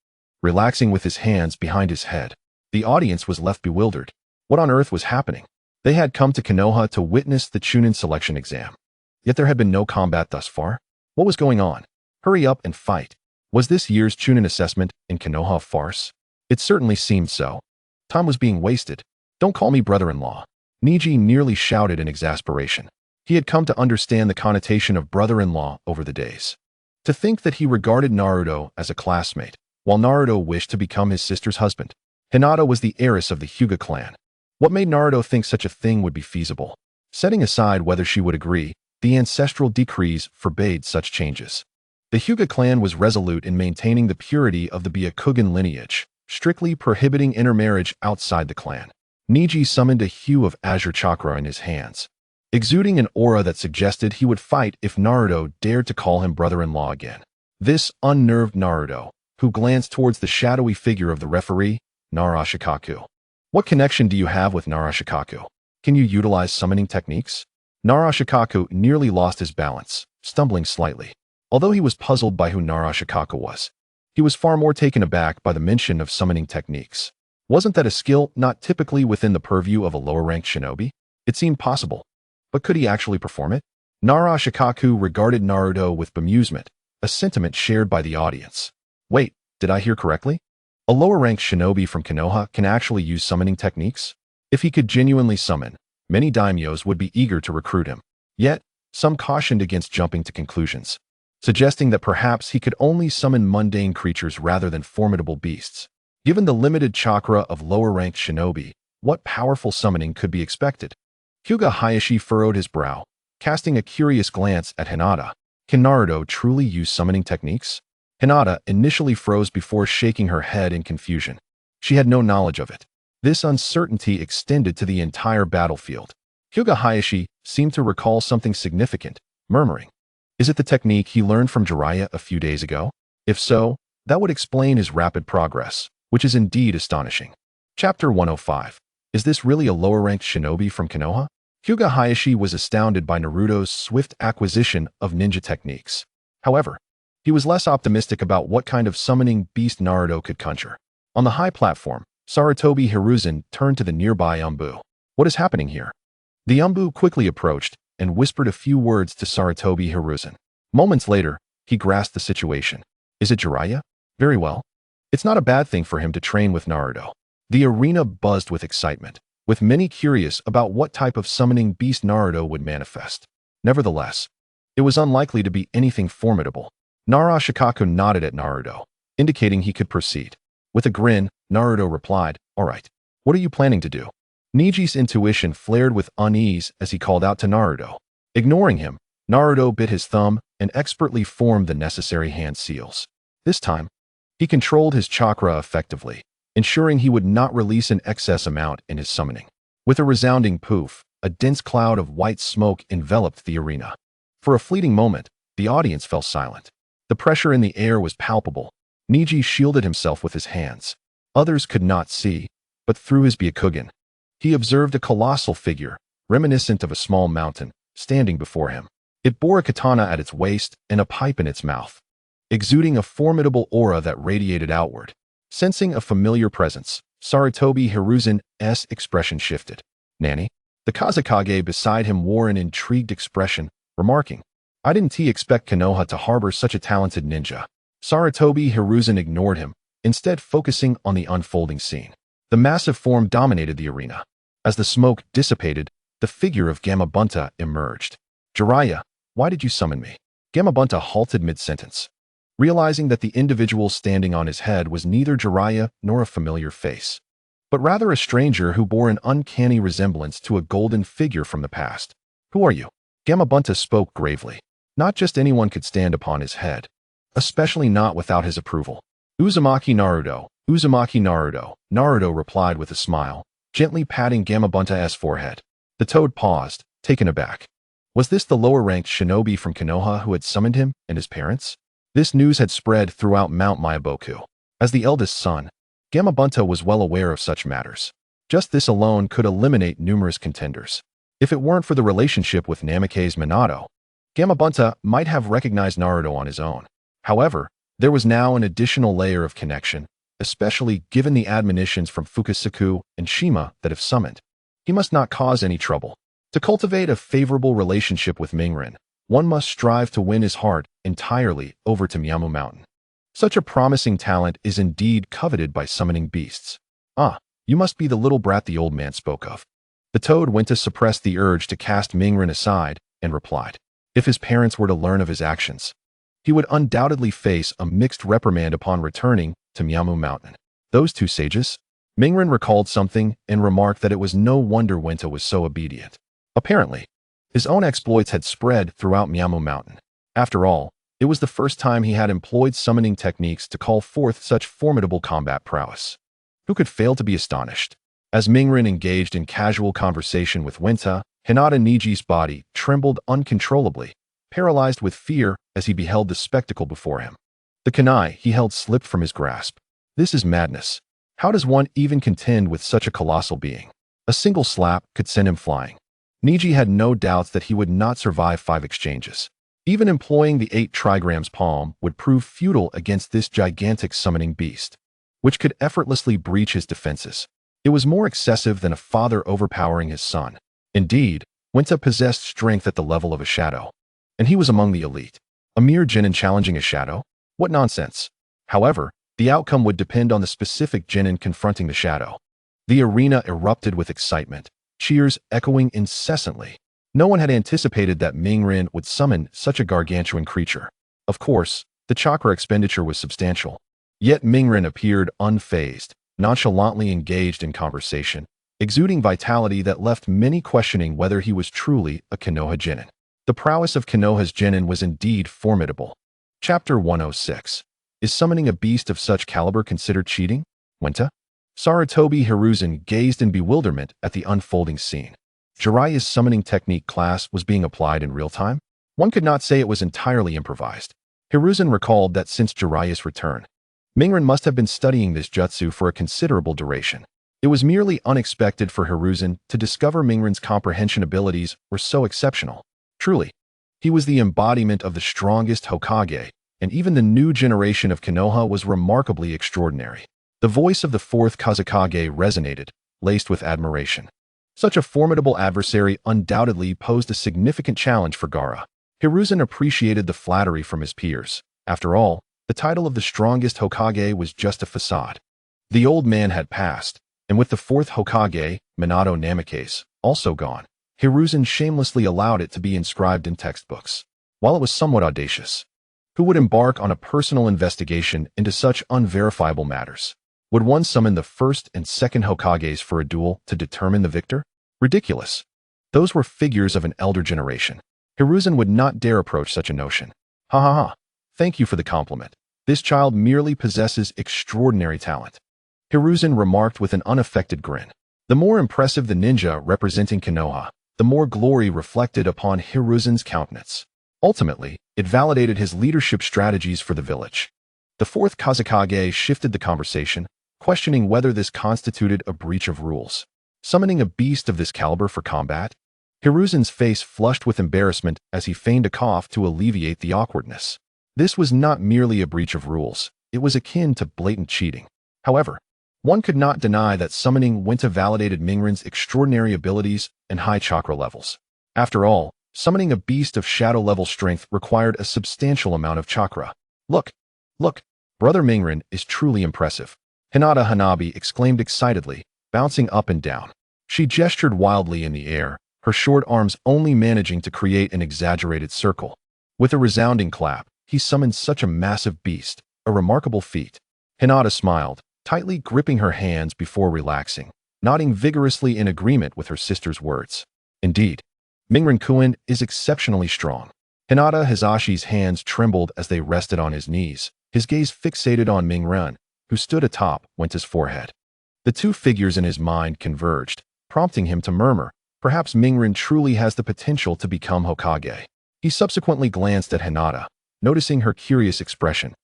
relaxing with his hands behind his head. The audience was left bewildered. What on earth was happening? They had come to Konoha to witness the Chunin selection exam. Yet there had been no combat thus far. What was going on? Hurry up and fight. Was this year's Chunin assessment in Konoha a farce? It certainly seemed so. Time was being wasted. "Don't call me brother-in-law," Niji nearly shouted in exasperation. He had come to understand the connotation of brother-in-law over the days. To think that he regarded Naruto as a classmate, while Naruto wished to become his sister's husband. Hinata was the heiress of the Hyuga clan. What made Naruto think such a thing would be feasible? Setting aside whether she would agree, the ancestral decrees forbade such changes. The Hyuga clan was resolute in maintaining the purity of the Byakugan lineage, strictly prohibiting intermarriage outside the clan. Niji summoned a hue of azure chakra in his hands, exuding an aura that suggested he would fight if Naruto dared to call him brother-in-law again. This unnerved Naruto, who glanced towards the shadowy figure of the referee, Narashikaku. "What connection do you have with Narashikaku? Can you utilize summoning techniques?" Narashikaku nearly lost his balance, stumbling slightly. Although he was puzzled by who Narashikaku was, he was far more taken aback by the mention of summoning techniques. Wasn't that a skill not typically within the purview of a lower-ranked shinobi? It seemed possible, but could he actually perform it? Narashikaku regarded Naruto with bemusement, a sentiment shared by the audience. Wait, did I hear correctly? A lower-ranked shinobi from Konoha can actually use summoning techniques? If he could genuinely summon, many daimyos would be eager to recruit him. Yet, some cautioned against jumping to conclusions, suggesting that perhaps he could only summon mundane creatures rather than formidable beasts. Given the limited chakra of lower-ranked shinobi, what powerful summoning could be expected? Hyuga Hayashi furrowed his brow, casting a curious glance at Hinata. Can Naruto truly use summoning techniques? Hinata initially froze before shaking her head in confusion. She had no knowledge of it. This uncertainty extended to the entire battlefield. Hyuga Hayashi seemed to recall something significant, murmuring, "Is it the technique he learned from Jiraiya a few days ago? If so, that would explain his rapid progress, which is indeed astonishing." Chapter 105. Is this really a lower-ranked shinobi from Konoha? Hyuga Hayashi was astounded by Naruto's swift acquisition of ninja techniques. However, he was less optimistic about what kind of summoning beast Naruto could conjure. On the high platform, Sarutobi Hiruzen turned to the nearby Anbu. "What is happening here?" The Anbu quickly approached and whispered a few words to Sarutobi Hiruzen. Moments later, he grasped the situation. "Is it Jiraiya? Very well. It's not a bad thing for him to train with Naruto." The arena buzzed with excitement, with many curious about what type of summoning beast Naruto would manifest. Nevertheless, it was unlikely to be anything formidable. Narashikaku nodded at Naruto, indicating he could proceed. With a grin, Naruto replied, "All right. What are you planning to do?" Niji's intuition flared with unease as he called out to Naruto. Ignoring him, Naruto bit his thumb and expertly formed the necessary hand seals. This time, he controlled his chakra effectively, ensuring he would not release an excess amount in his summoning. With a resounding poof, a dense cloud of white smoke enveloped the arena. For a fleeting moment, the audience fell silent. The pressure in the air was palpable. Niji shielded himself with his hands. Others could not see, but through his Byakugan, he observed a colossal figure, reminiscent of a small mountain, standing before him. It bore a katana at its waist and a pipe in its mouth, exuding a formidable aura that radiated outward. Sensing a familiar presence, Sarutobi Hiruzen's expression shifted. "Nanny?" The Kazekage beside him wore an intrigued expression, remarking, "I didn't expect Konoha to harbor such a talented ninja." Sarutobi Hiruzen ignored him, instead focusing on the unfolding scene. The massive form dominated the arena. As the smoke dissipated, the figure of Gamabunta emerged. "Jiraiya, why did you summon me?" Gamabunta halted mid-sentence, realizing that the individual standing on his head was neither Jiraiya nor a familiar face, but rather a stranger who bore an uncanny resemblance to a golden figure from the past. "Who are you?" Gamabunta spoke gravely. Not just anyone could stand upon his head, especially not without his approval. "Uzumaki Naruto, Uzumaki Naruto," Naruto replied with a smile, gently patting Gamabunta's forehead. The toad paused, taken aback. Was this the lower-ranked shinobi from Konoha who had summoned him and his parents? This news had spread throughout Mount Myaboku. As the eldest son, Gamabunta was well aware of such matters. Just this alone could eliminate numerous contenders. If it weren't for the relationship with Namikaze Minato, Gamabunta might have recognized Naruto on his own. However, there was now an additional layer of connection, especially given the admonitions from Fukasaku and Shima that if summoned, he must not cause any trouble. To cultivate a favorable relationship with Mingren, one must strive to win his heart entirely over to Miyamu Mountain. Such a promising talent is indeed coveted by summoning beasts. "Ah, you must be the little brat the old man spoke of." The toad went to suppress the urge to cast Mingren aside and replied, if his parents were to learn of his actions, he would undoubtedly face a mixed reprimand upon returning to Miyamu Mountain. Those two sages? Mingren recalled something and remarked that it was no wonder Wenta was so obedient. Apparently, his own exploits had spread throughout Miyamu Mountain. After all, it was the first time he had employed summoning techniques to call forth such formidable combat prowess. Who could fail to be astonished? As Mingren engaged in casual conversation with Wenta, Hinata Niji's body trembled uncontrollably, paralyzed with fear as he beheld the spectacle before him. The kunai he held slipped from his grasp. This is madness. How does one even contend with such a colossal being? A single slap could send him flying. Niji had no doubts that he would not survive 5 exchanges. Even employing the 8 trigrams palm would prove futile against this gigantic summoning beast, which could effortlessly breach his defenses. It was more excessive than a father overpowering his son. Indeed, Wenta possessed strength at the level of a shadow, and he was among the elite. A mere genin challenging a shadow? What nonsense! However, the outcome would depend on the specific genin confronting the shadow. The arena erupted with excitement, cheers echoing incessantly. No one had anticipated that Mingren would summon such a gargantuan creature. Of course, the chakra expenditure was substantial. Yet Mingren appeared unfazed, nonchalantly engaged in conversation, exuding vitality that left many questioning whether he was truly a Konoha genin. The prowess of Konoha's genin was indeed formidable. Chapter 106. Is summoning a beast of such caliber considered cheating? Wenta? Sarutobi Hiruzen gazed in bewilderment at the unfolding scene. Jiraiya's summoning technique class was being applied in real time? One could not say it was entirely improvised. Hiruzen recalled that since Jiraiya's return, Mingren must have been studying this jutsu for a considerable duration. It was merely unexpected for Hiruzen to discover Mingren's comprehension abilities were so exceptional. Truly, he was the embodiment of the strongest Hokage, and even the new generation of Konoha was remarkably extraordinary. The voice of the 4th Kazekage resonated, laced with admiration. Such a formidable adversary undoubtedly posed a significant challenge for Gaara. Hiruzen appreciated the flattery from his peers. After all, the title of the strongest Hokage was just a facade. The old man had passed, and with the 4th Hokage, Minato Namikaze, also gone, Hiruzen shamelessly allowed it to be inscribed in textbooks. While it was somewhat audacious, who would embark on a personal investigation into such unverifiable matters? Would one summon the 1st and 2nd Hokages for a duel to determine the victor? Ridiculous. Those were figures of an elder generation. Hiruzen would not dare approach such a notion. Ha ha ha. Thank you for the compliment. This child merely possesses extraordinary talent. Hiruzen remarked with an unaffected grin. The more impressive the ninja representing Konoha, the more glory reflected upon Hiruzen's countenance. Ultimately, it validated his leadership strategies for the village. The 4th Kazekage shifted the conversation, questioning whether this constituted a breach of rules. Summoning a beast of this caliber for combat? Hiruzen's face flushed with embarrassment as he feigned a cough to alleviate the awkwardness. This was not merely a breach of rules, it was akin to blatant cheating. However, one could not deny that summoning Winta validated Mingren's extraordinary abilities and high chakra levels. After all, summoning a beast of shadow-level strength required a substantial amount of chakra. Look! Look! Brother Mingren is truly impressive. Hinata Hanabi exclaimed excitedly, bouncing up and down. She gestured wildly in the air, her short arms only managing to create an exaggerated circle. With a resounding clap, he summoned such a massive beast, a remarkable feat. Hinata smiled, tightly gripping her hands before relaxing, nodding vigorously in agreement with her sister's words. Indeed, Mingren-kun is exceptionally strong. Hinata Hisashi's hands trembled as they rested on his knees, his gaze fixated on Mingren, who stood atop Winta's forehead. The two figures in his mind converged, prompting him to murmur, perhaps Mingren truly has the potential to become Hokage. He subsequently glanced at Hinata, noticing her curious expression.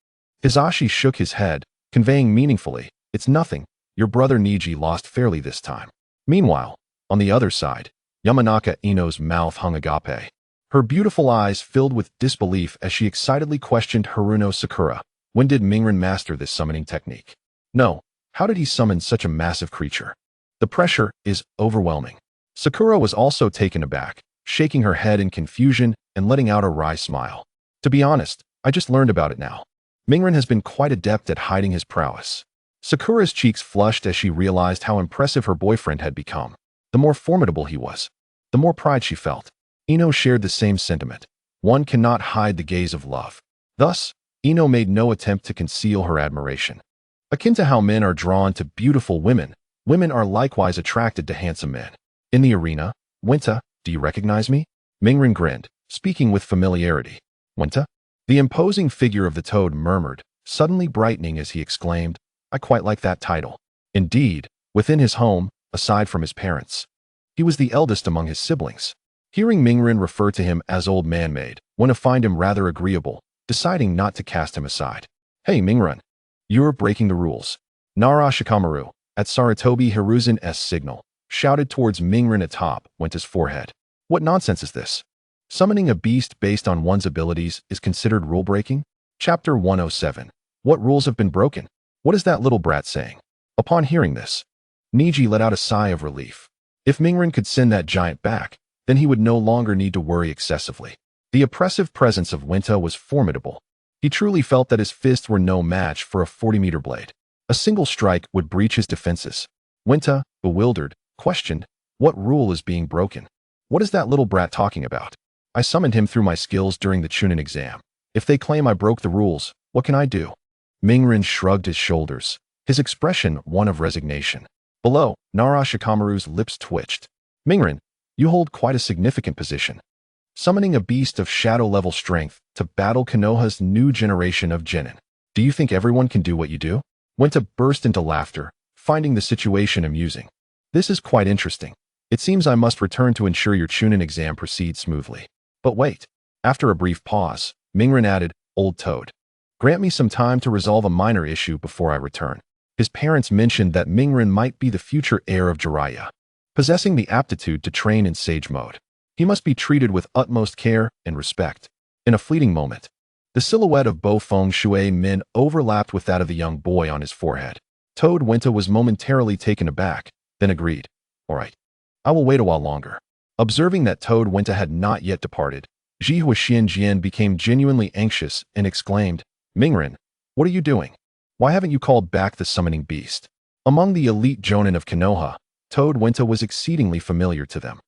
Hisashi shook his head, conveying meaningfully, "It's nothing, your brother Niji lost fairly this time." Meanwhile, on the other side, Yamanaka Ino's mouth hung agape. Her beautiful eyes filled with disbelief as she excitedly questioned Haruno Sakura. When did Mingren master this summoning technique? No, how did he summon such a massive creature? The pressure is overwhelming. Sakura was also taken aback, shaking her head in confusion and letting out a wry smile. To be honest, I just learned about it now. Mingren has been quite adept at hiding his prowess. Sakura's cheeks flushed as she realized how impressive her boyfriend had become. The more formidable he was, the more pride she felt. Ino shared the same sentiment. One cannot hide the gaze of love. Thus, Ino made no attempt to conceal her admiration. Akin to how men are drawn to beautiful women, women are likewise attracted to handsome men. In the arena, Winta, do you recognize me? Mingren grinned, speaking with familiarity. Winta? The imposing figure of the toad murmured, suddenly brightening as he exclaimed, I quite like that title. Indeed, within his home, aside from his parents, he was the eldest among his siblings. Hearing Mingren refer to him as Old Man-made, Winta found him rather agreeable, deciding not to cast him aside. Hey Mingren, you're breaking the rules. Nara Shikamaru, at Sarutobi Hiruzen's signal, shouted towards Mingren atop Winta's forehead. What nonsense is this? Summoning a beast based on one's abilities is considered rule-breaking? Chapter 107. What rules have been broken? What is that little brat saying? Upon hearing this, Niji let out a sigh of relief. If Mingren could send that giant back, then he would no longer need to worry excessively. The oppressive presence of Winta was formidable. He truly felt that his fists were no match for a 40-meter blade. A single strike would breach his defenses. Winta, bewildered, questioned, what rule is being broken? What is that little brat talking about? I summoned him through my skills during the Chunin exam. If they claim I broke the rules, what can I do? Mingren shrugged his shoulders, his expression one of resignation. Below, Nara Shikamaru's lips twitched. Mingren, you hold quite a significant position. Summoning a beast of shadow-level strength to battle Konoha's new generation of genin. Do you think everyone can do what you do? Winta burst into laughter, finding the situation amusing. This is quite interesting. It seems I must return to ensure your Chunin exam proceeds smoothly. But wait. After a brief pause, Mingren added, Old Toad. Grant me some time to resolve a minor issue before I return. His parents mentioned that Mingren might be the future heir of Jiraiya, possessing the aptitude to train in sage mode. He must be treated with utmost care and respect. In a fleeting moment, the silhouette of Bo Feng Shui Min overlapped with that of the young boy on his forehead. Toad Winta was momentarily taken aback, then agreed. All right, I will wait a while longer. Observing that Toad Winta had not yet departed, Jihua Xianjian became genuinely anxious and exclaimed, Mingren, what are you doing? Why haven't you called back the summoning beast? Among the elite jonin of Konoha, Toad Winta was exceedingly familiar to them.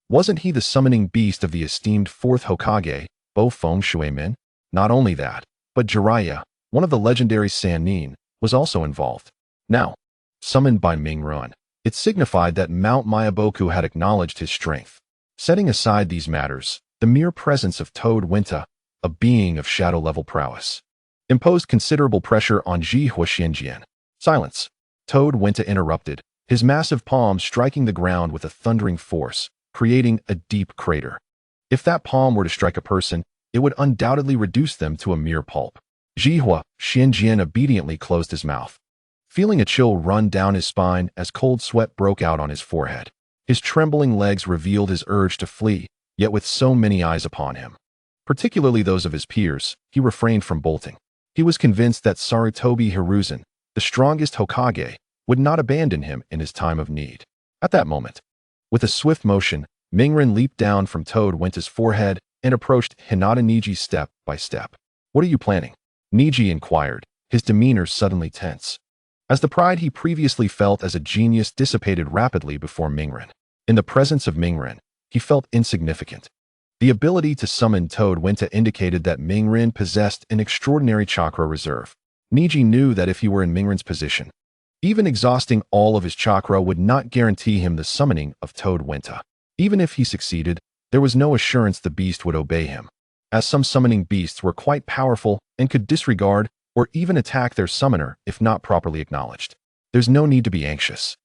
Wasn't he the summoning beast of the esteemed fourth Hokage, Bo Feng Shui Min? Not only that, but Jiraiya, one of the legendary sanin, was also involved. Now, summoned by Mingren, it signified that Mount Mayaboku had acknowledged his strength. Setting aside these matters, the mere presence of Toad Winta, a being of shadow-level prowess, imposed considerable pressure on Jihua Xianjian. Silence. Toad Winta interrupted, his massive palm striking the ground with a thundering force, creating a deep crater. If that palm were to strike a person, it would undoubtedly reduce them to a mere pulp. Jihua Xianjian obediently closed his mouth. feeling a chill run down his spine as cold sweat broke out on his forehead. His trembling legs revealed his urge to flee, yet with so many eyes upon him, particularly those of his peers, he refrained from bolting. He was convinced that Sarutobi Hiruzen, the strongest Hokage, would not abandon him in his time of need. At that moment, with a swift motion, Mingren leaped down from Toad Wenta's forehead and approached Hinata Niji step by step. "What are you planning?" Niji inquired, his demeanor suddenly tense, as the pride he previously felt as a genius dissipated rapidly before Mingren. In the presence of Mingren, he felt insignificant. The ability to summon Toad Wenta indicated that Mingren possessed an extraordinary chakra reserve. Niji knew that if he were in Mingren's position, even exhausting all of his chakra would not guarantee him the summoning of Toad Wenta. Even if he succeeded, there was no assurance the beast would obey him, as some summoning beasts were quite powerful and could disregard or even attack their summoner if not properly acknowledged. "There's no need to be anxious.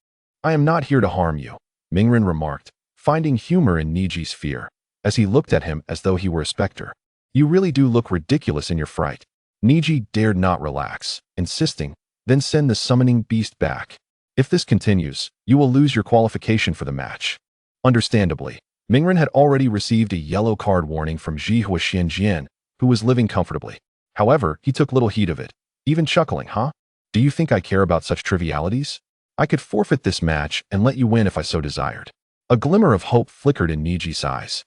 I am not here to harm you," Mingren remarked, finding humor in Niji's fear, as he looked at him as though he were a specter. "You really do look ridiculous in your fright." Niji dared not relax, insisting, "Then send the summoning beast back. If this continues, you will lose your qualification for the match." Understandably, Mingren had already received a yellow card warning from Zhihua Xianjian, who was living comfortably. However, he took little heed of it, even chuckling, "Huh? Do you think I care about such trivialities? I could forfeit this match and let you win if I so desired." A glimmer of hope flickered in Niji's eyes.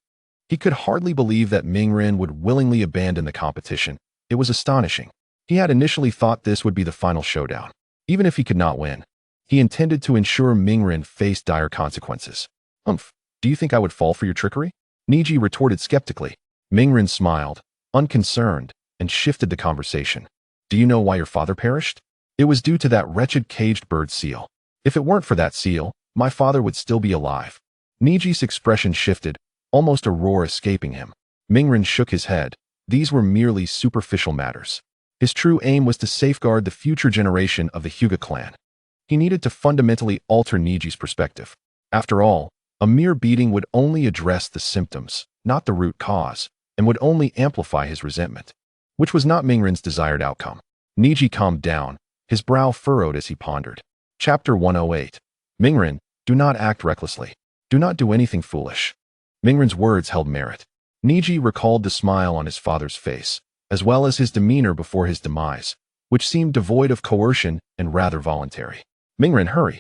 He could hardly believe that Mingren would willingly abandon the competition. It was astonishing. He had initially thought this would be the final showdown. Even if he could not win, he intended to ensure Mingren faced dire consequences. "Do you think I would fall for your trickery?" Niji retorted skeptically. Mingren smiled, unconcerned, and shifted the conversation. "Do you know why your father perished? It was due to that wretched caged bird seal. If it weren't for that seal, my father would still be alive." Niji's expression shifted, almost a roar escaping him. Mingren shook his head. These were merely superficial matters. His true aim was to safeguard the future generation of the Hyuga clan. He needed to fundamentally alter Niji's perspective. After all, a mere beating would only address the symptoms, not the root cause, and would only amplify his resentment, which was not Mingren's desired outcome. Niji calmed down, his brow furrowed as he pondered. Chapter 108. Mingren, do not act recklessly. Do not do anything foolish. Mingren's words held merit. Niji recalled the smile on his father's face, as well as his demeanor before his demise, which seemed devoid of coercion and rather voluntary. "Mingren, hurry,"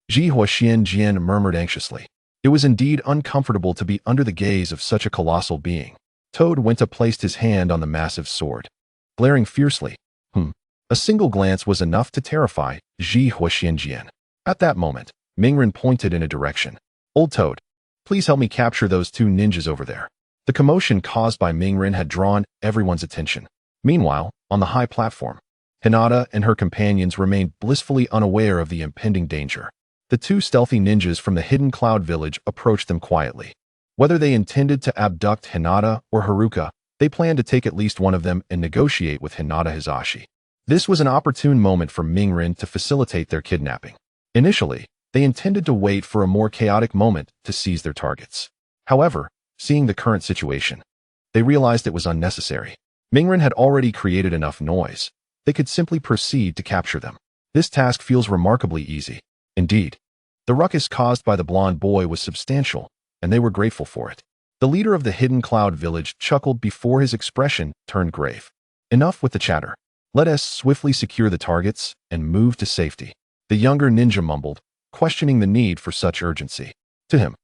Zhihua Xianjian murmured anxiously. It was indeed uncomfortable to be under the gaze of such a colossal being. Toad Wenta placed his hand on the massive sword, glaring fiercely. A single glance was enough to terrify Zhihua Xianjian. At that moment, Mingren pointed in a direction. "Old Toad, please help me capture those two ninjas over there." The commotion caused by Mingren had drawn everyone's attention. Meanwhile, on the high platform, Hinata and her companions remained blissfully unaware of the impending danger. The two stealthy ninjas from the hidden cloud village approached them quietly. Whether they intended to abduct Hinata or Haruka, they planned to take at least one of them and negotiate with Hinata Hisashi. This was an opportune moment for Mingren to facilitate their kidnapping. Initially, they intended to wait for a more chaotic moment to seize their targets. However, seeing the current situation, they realized it was unnecessary. Mingren had already created enough noise. They could simply proceed to capture them. This task feels remarkably easy. Indeed, the ruckus caused by the blonde boy was substantial, and they were grateful for it. The leader of the hidden cloud village chuckled before his expression turned grave. "Enough with the chatter. Let us swiftly secure the targets and move to safety." The younger ninja mumbled, questioning the need for such urgency. To him,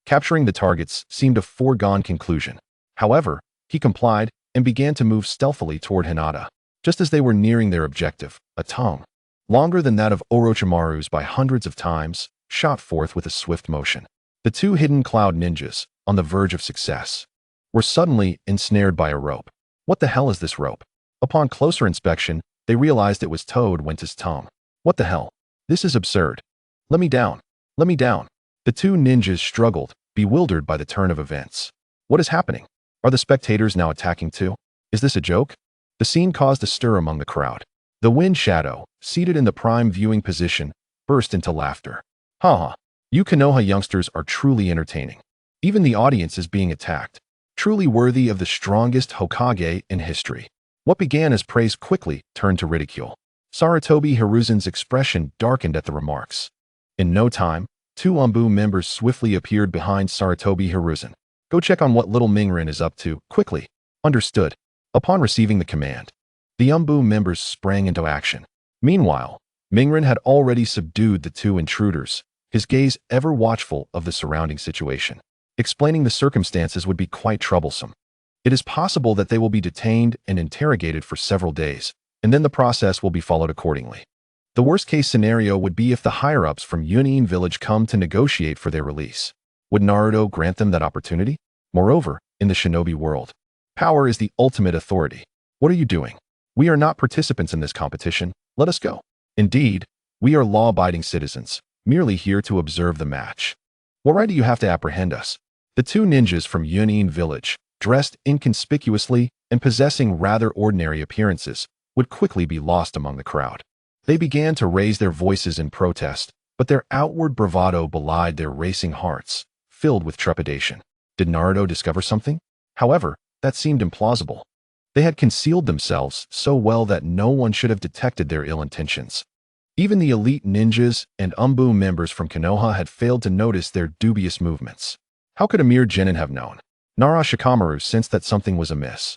capturing the targets seemed a foregone conclusion. However, he complied and began to move stealthily toward Hinata. Just as they were nearing their objective, a tongue, longer than that of Orochimaru's by hundreds of times, shot forth with a swift motion. The two hidden cloud ninjas, on the verge of success, were suddenly ensnared by a rope. What the hell is this rope? Upon closer inspection, they realized it was Toad Wenta's tongue. What the hell? This is absurd. Let me down. Let me down. The two ninjas struggled, bewildered by the turn of events. What is happening? Are the spectators now attacking too? Is this a joke? The scene caused a stir among the crowd. The Wind Shadow, seated in the prime viewing position, burst into laughter. "Ha! You Konoha youngsters are truly entertaining. Even the audience is being attacked. Truly worthy of the strongest Hokage in history." What began as praise quickly turned to ridicule. Sarutobi Hiruzen's expression darkened at the remarks. In no time, two Anbu members swiftly appeared behind Sarutobi Hiruzen. Go check on what little Mingren is up to, quickly. Understood. Upon receiving the command, the Anbu members sprang into action. Meanwhile, Mingren had already subdued the two intruders, his gaze ever watchful of the surrounding situation. Explaining the circumstances would be quite troublesome. It is possible that they will be detained and interrogated for several days, and then the process will be followed accordingly. The worst-case scenario would be if the higher-ups from Yunin Village come to negotiate for their release. Would Naruto grant them that opportunity? Moreover, in the shinobi world, power is the ultimate authority. What are you doing? We are not participants in this competition. Let us go. Indeed, we are law-abiding citizens, merely here to observe the match. What right do you have to apprehend us? The two ninjas from Yunin Village, dressed inconspicuously and possessing rather ordinary appearances, would quickly be lost among the crowd. They began to raise their voices in protest, but their outward bravado belied their racing hearts, filled with trepidation. Did Naruto discover something? However, that seemed implausible. They had concealed themselves so well that no one should have detected their ill intentions. Even the elite ninjas and Anbu members from Konoha had failed to notice their dubious movements. How could a mere genin have known? Nara Shikamaru sensed that something was amiss.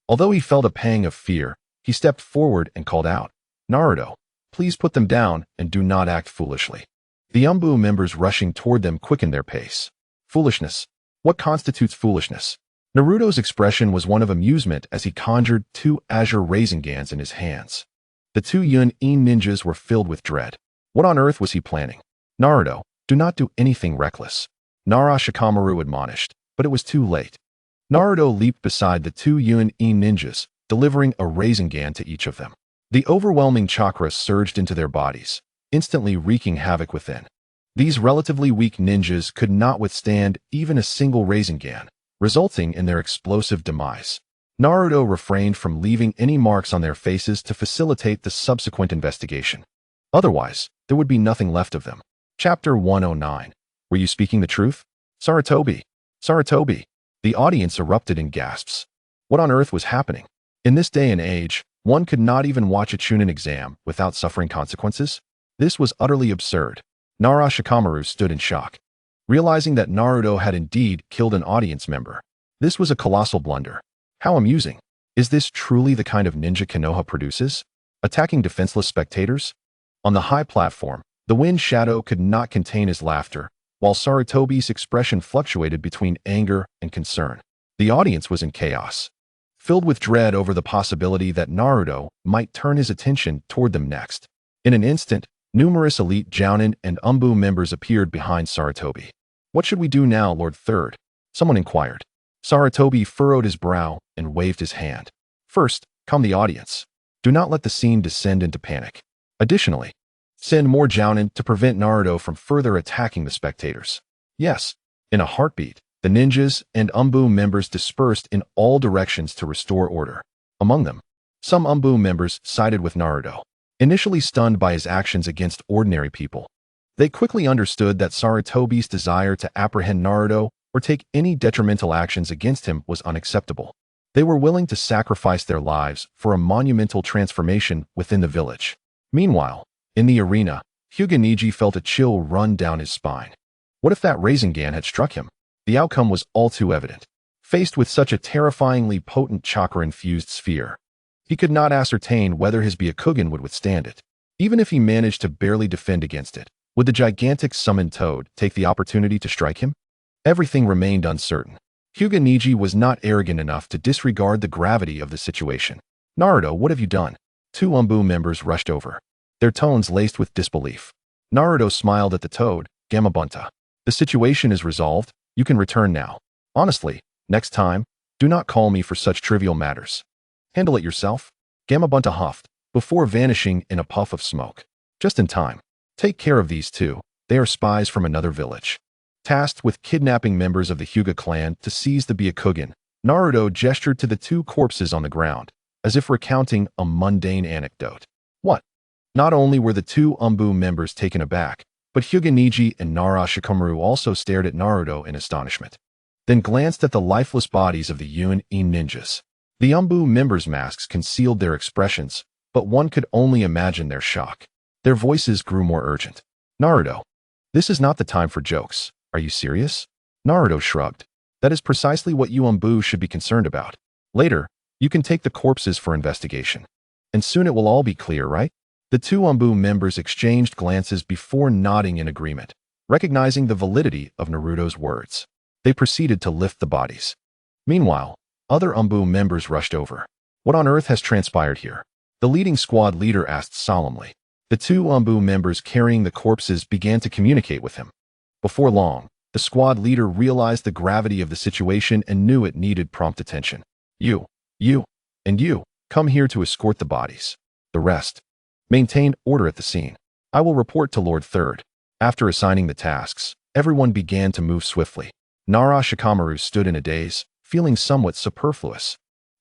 Although he felt a pang of fear, he stepped forward and called out, "Naruto, please put them down and do not act foolishly." The Anbu members rushing toward them quickened their pace. Foolishness? What constitutes foolishness? Naruto's expression was one of amusement as he conjured two azure Raisengans in his hands. The two Yunin ninjas were filled with dread. What on earth was he planning? Naruto, do not do anything reckless, Nara Shikamaru admonished, but it was too late. Naruto leaped beside the two Yunin ninjas, delivering a Rasengan to each of them. The overwhelming chakra surged into their bodies, instantly wreaking havoc within. These relatively weak ninjas could not withstand even a single Rasengan, resulting in their explosive demise. Naruto refrained from leaving any marks on their faces to facilitate the subsequent investigation. Otherwise, there would be nothing left of them. Chapter 109. Were you speaking the truth? Sarutobi! Sarutobi! The audience erupted in gasps. What on earth was happening? In this day and age, one could not even watch a Chunin exam without suffering consequences. This was utterly absurd. Nara Shikamaru stood in shock, realizing that Naruto had indeed killed an audience member. This was a colossal blunder. How amusing. Is this truly the kind of ninja Konoha produces? Attacking defenseless spectators? On the high platform, the Wind Shadow could not contain his laughter, while Sarutobi's expression fluctuated between anger and concern. The audience was in chaos, filled with dread over the possibility that Naruto might turn his attention toward them next. In an instant, numerous elite Jounin and Anbu members appeared behind Sarutobi. What should we do now, Lord Third? Someone inquired. Sarutobi furrowed his brow and waved his hand. First, calm the audience. Do not let the scene descend into panic. Additionally, send more Jounin to prevent Naruto from further attacking the spectators. Yes, in a heartbeat, the ninjas and Anbu members dispersed in all directions to restore order. Among them, some Anbu members sided with Naruto. Initially stunned by his actions against ordinary people, they quickly understood that Sarutobi's desire to apprehend Naruto or take any detrimental actions against him was unacceptable. They were willing to sacrifice their lives for a monumental transformation within the village. Meanwhile, in the arena, Hyuga felt a chill run down his spine. What if that Rasengan had struck him? The outcome was all too evident. Faced with such a terrifyingly potent chakra-infused sphere, he could not ascertain whether his Byakugan would withstand it. Even if he managed to barely defend against it, would the gigantic summoned toad take the opportunity to strike him? Everything remained uncertain. Hyuga was not arrogant enough to disregard the gravity of the situation. Naruto, what have you done? Two Anbu members rushed over, their tones laced with disbelief. Naruto smiled at the toad. Gamabunta. The situation is resolved. You can return now. Honestly, next time, do not call me for such trivial matters. Handle it yourself. Gamabunta huffed, before vanishing in a puff of smoke. Just in time. Take care of these two. They are spies from another village. Tasked with kidnapping members of the Hyuga clan to seize the Byakugan, Naruto gestured to the two corpses on the ground, as if recounting a mundane anecdote. What? Not only were the two Anbu members taken aback, but Hyuga and Nara Shikamaru also stared at Naruto in astonishment, then glanced at the lifeless bodies of the Yunin ninjas. The Anbu members' masks concealed their expressions, but one could only imagine their shock. Their voices grew more urgent. Naruto, this is not the time for jokes. Are you serious? Naruto shrugged. That is precisely what you Anbu should be concerned about. Later, you can take the corpses for investigation. And soon it will all be clear, right? The two Anbu members exchanged glances before nodding in agreement, recognizing the validity of Naruto's words. They proceeded to lift the bodies. Meanwhile, other Anbu members rushed over. What on earth has transpired here? The leading squad leader asked solemnly. The two Anbu members carrying the corpses began to communicate with him. Before long, the squad leader realized the gravity of the situation and knew it needed prompt attention. You, and you, come here to escort the bodies. The rest, maintain order at the scene. I will report to Lord Third. After assigning the tasks, everyone began to move swiftly. Nara Shikamaru stood in a daze, feeling somewhat superfluous.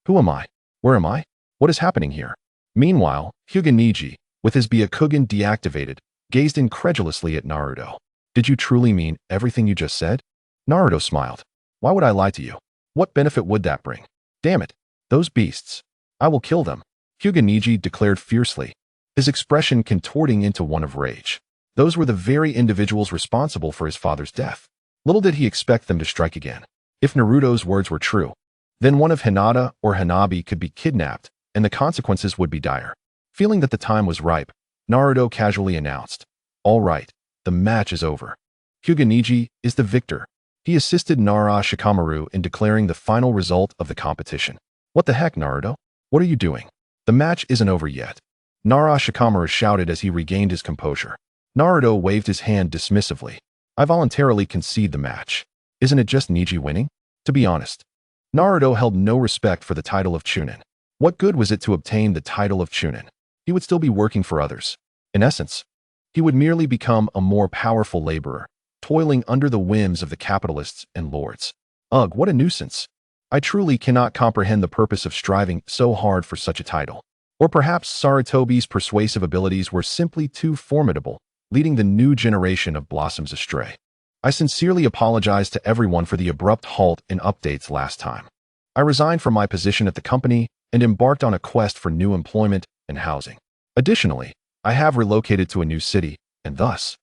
Who am I? Where am I? What is happening here? Meanwhile, Hyuga Niji, with his Byakugan deactivated, gazed incredulously at Naruto. Did you truly mean everything you just said? Naruto smiled. Why would I lie to you? What benefit would that bring? Damn it, those beasts. I will kill them, Hyuga Niji declared fiercely, his expression contorting into one of rage. Those were the very individuals responsible for his father's death. Little did he expect them to strike again. If Naruto's words were true, then one of Hinata or Hanabi could be kidnapped, and the consequences would be dire. Feeling that the time was ripe, Naruto casually announced, "All right, the match is over. Hyuga Niji is the victor." He assisted Nara Shikamaru in declaring the final result of the competition. What the heck, Naruto? What are you doing? The match isn't over yet. Nara Shikamaru shouted as he regained his composure. Naruto waved his hand dismissively. I voluntarily concede the match. Isn't it just Niji winning? To be honest, Naruto held no respect for the title of Chunin. What good was it to obtain the title of Chunin? He would still be working for others. In essence, he would merely become a more powerful laborer, toiling under the whims of the capitalists and lords. Ugh, what a nuisance. I truly cannot comprehend the purpose of striving so hard for such a title. Or perhaps Sarutobi's persuasive abilities were simply too formidable, leading the new generation of blossoms astray. I sincerely apologize to everyone for the abrupt halt in updates last time. I resigned from my position at the company and embarked on a quest for new employment and housing. Additionally, I have relocated to a new city, and thus,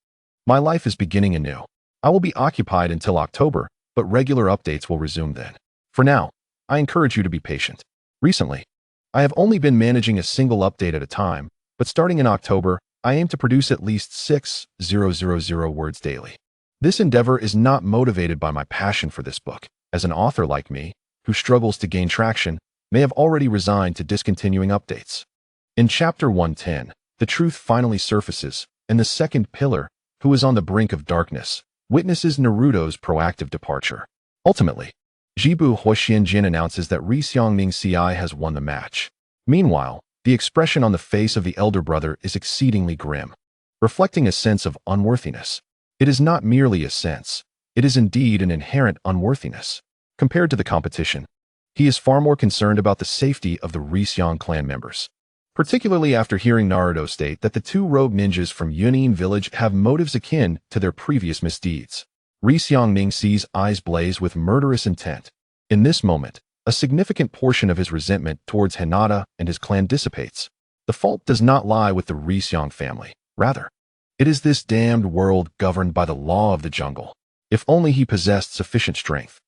my life is beginning anew. I will be occupied until October, but regular updates will resume then. For now, I encourage you to be patient. Recently, I have only been managing a single update at a time, but starting in October, I aim to produce at least 6,000 words daily. This endeavor is not motivated by my passion for this book, as an author like me, who struggles to gain traction, may have already resigned to discontinuing updates. In Chapter 110, the truth finally surfaces, and the second pillar, who is on the brink of darkness, witnesses Naruto's proactive departure. Ultimately, Jibu Huoxianjin announces that Ri Xiongning Sigh has won the match. Meanwhile, the expression on the face of the elder brother is exceedingly grim, reflecting a sense of unworthiness. It is not merely a sense, it is indeed an inherent unworthiness. Compared to the competition, he is far more concerned about the safety of the Ri Xiong clan members, particularly after hearing Naruto state that the two rogue ninjas from Yunin village have motives akin to their previous misdeeds. Ri Xiongning sees eyes blaze with murderous intent. In this moment, a significant portion of his resentment towards Hinata and his clan dissipates. The fault does not lie with the Ri Xiong family. Rather, it is this damned world governed by the law of the jungle. If only he possessed sufficient strength,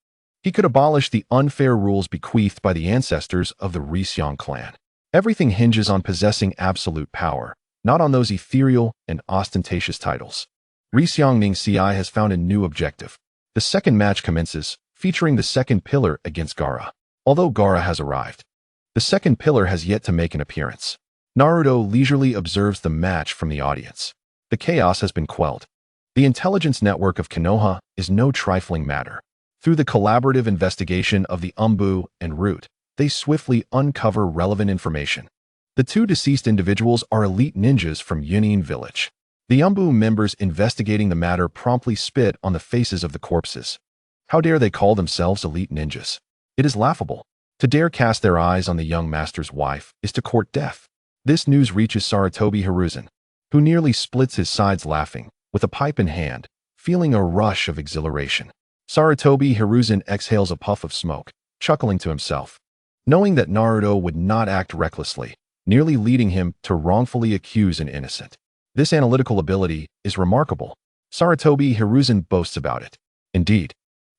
he could abolish the unfair rules bequeathed by the ancestors of the Ri Xiong clan. Everything hinges on possessing absolute power, not on those ethereal and ostentatious titles. Ri Xiongning Sigh has found a new objective. The second match commences, featuring the second pillar against Gaara. Although Gaara has arrived, the second pillar has yet to make an appearance. Naruto leisurely observes the match from the audience. The chaos has been quelled. The intelligence network of Konoha is no trifling matter. Through the collaborative investigation of the Anbu and Root, they swiftly uncover relevant information. The two deceased individuals are elite ninjas from Yunin village. The Anbu members investigating the matter promptly spit on the faces of the corpses. How dare they call themselves elite ninjas? It is laughable. To dare cast their eyes on the young master's wife is to court death. This news reaches Sarutobi Hiruzen, who nearly splits his sides laughing, with a pipe in hand, feeling a rush of exhilaration. Sarutobi Hiruzen exhales a puff of smoke, chuckling to himself. Knowing that Naruto would not act recklessly, nearly leading him to wrongfully accuse an innocent. This analytical ability is remarkable. Sarutobi Hiruzen boasts about it. Indeed,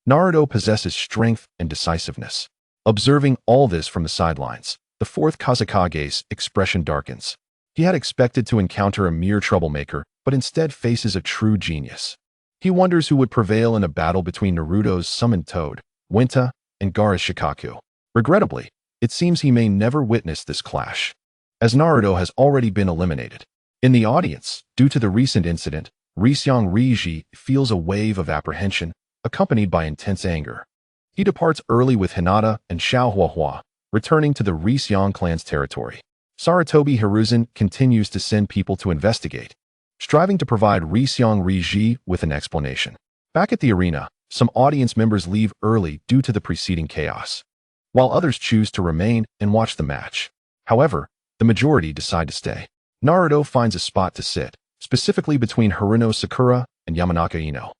Naruto possesses strength and decisiveness. Observing all this from the sidelines, the fourth Kazekage's expression darkens. He had expected to encounter a mere troublemaker, but instead faces a true genius. He wonders who would prevail in a battle between Naruto's summoned toad, Winta, and Gaara's Shikaku. Regrettably, it seems he may never witness this clash, as Naruto has already been eliminated. In the audience, due to the recent incident, Riseong Riji feels a wave of apprehension, accompanied by intense anger. He departs early with Hinata and Xiaohuahua, returning to the Riseong clan's territory. Sarutobi Hiruzen continues to send people to investigate, striving to provide Riseong Riji with an explanation. Back at the arena, some audience members leave early due to the preceding chaos, while others choose to remain and watch the match. However, the majority decide to stay. Naruto finds a spot to sit, specifically between Haruno Sakura and Yamanaka Ino,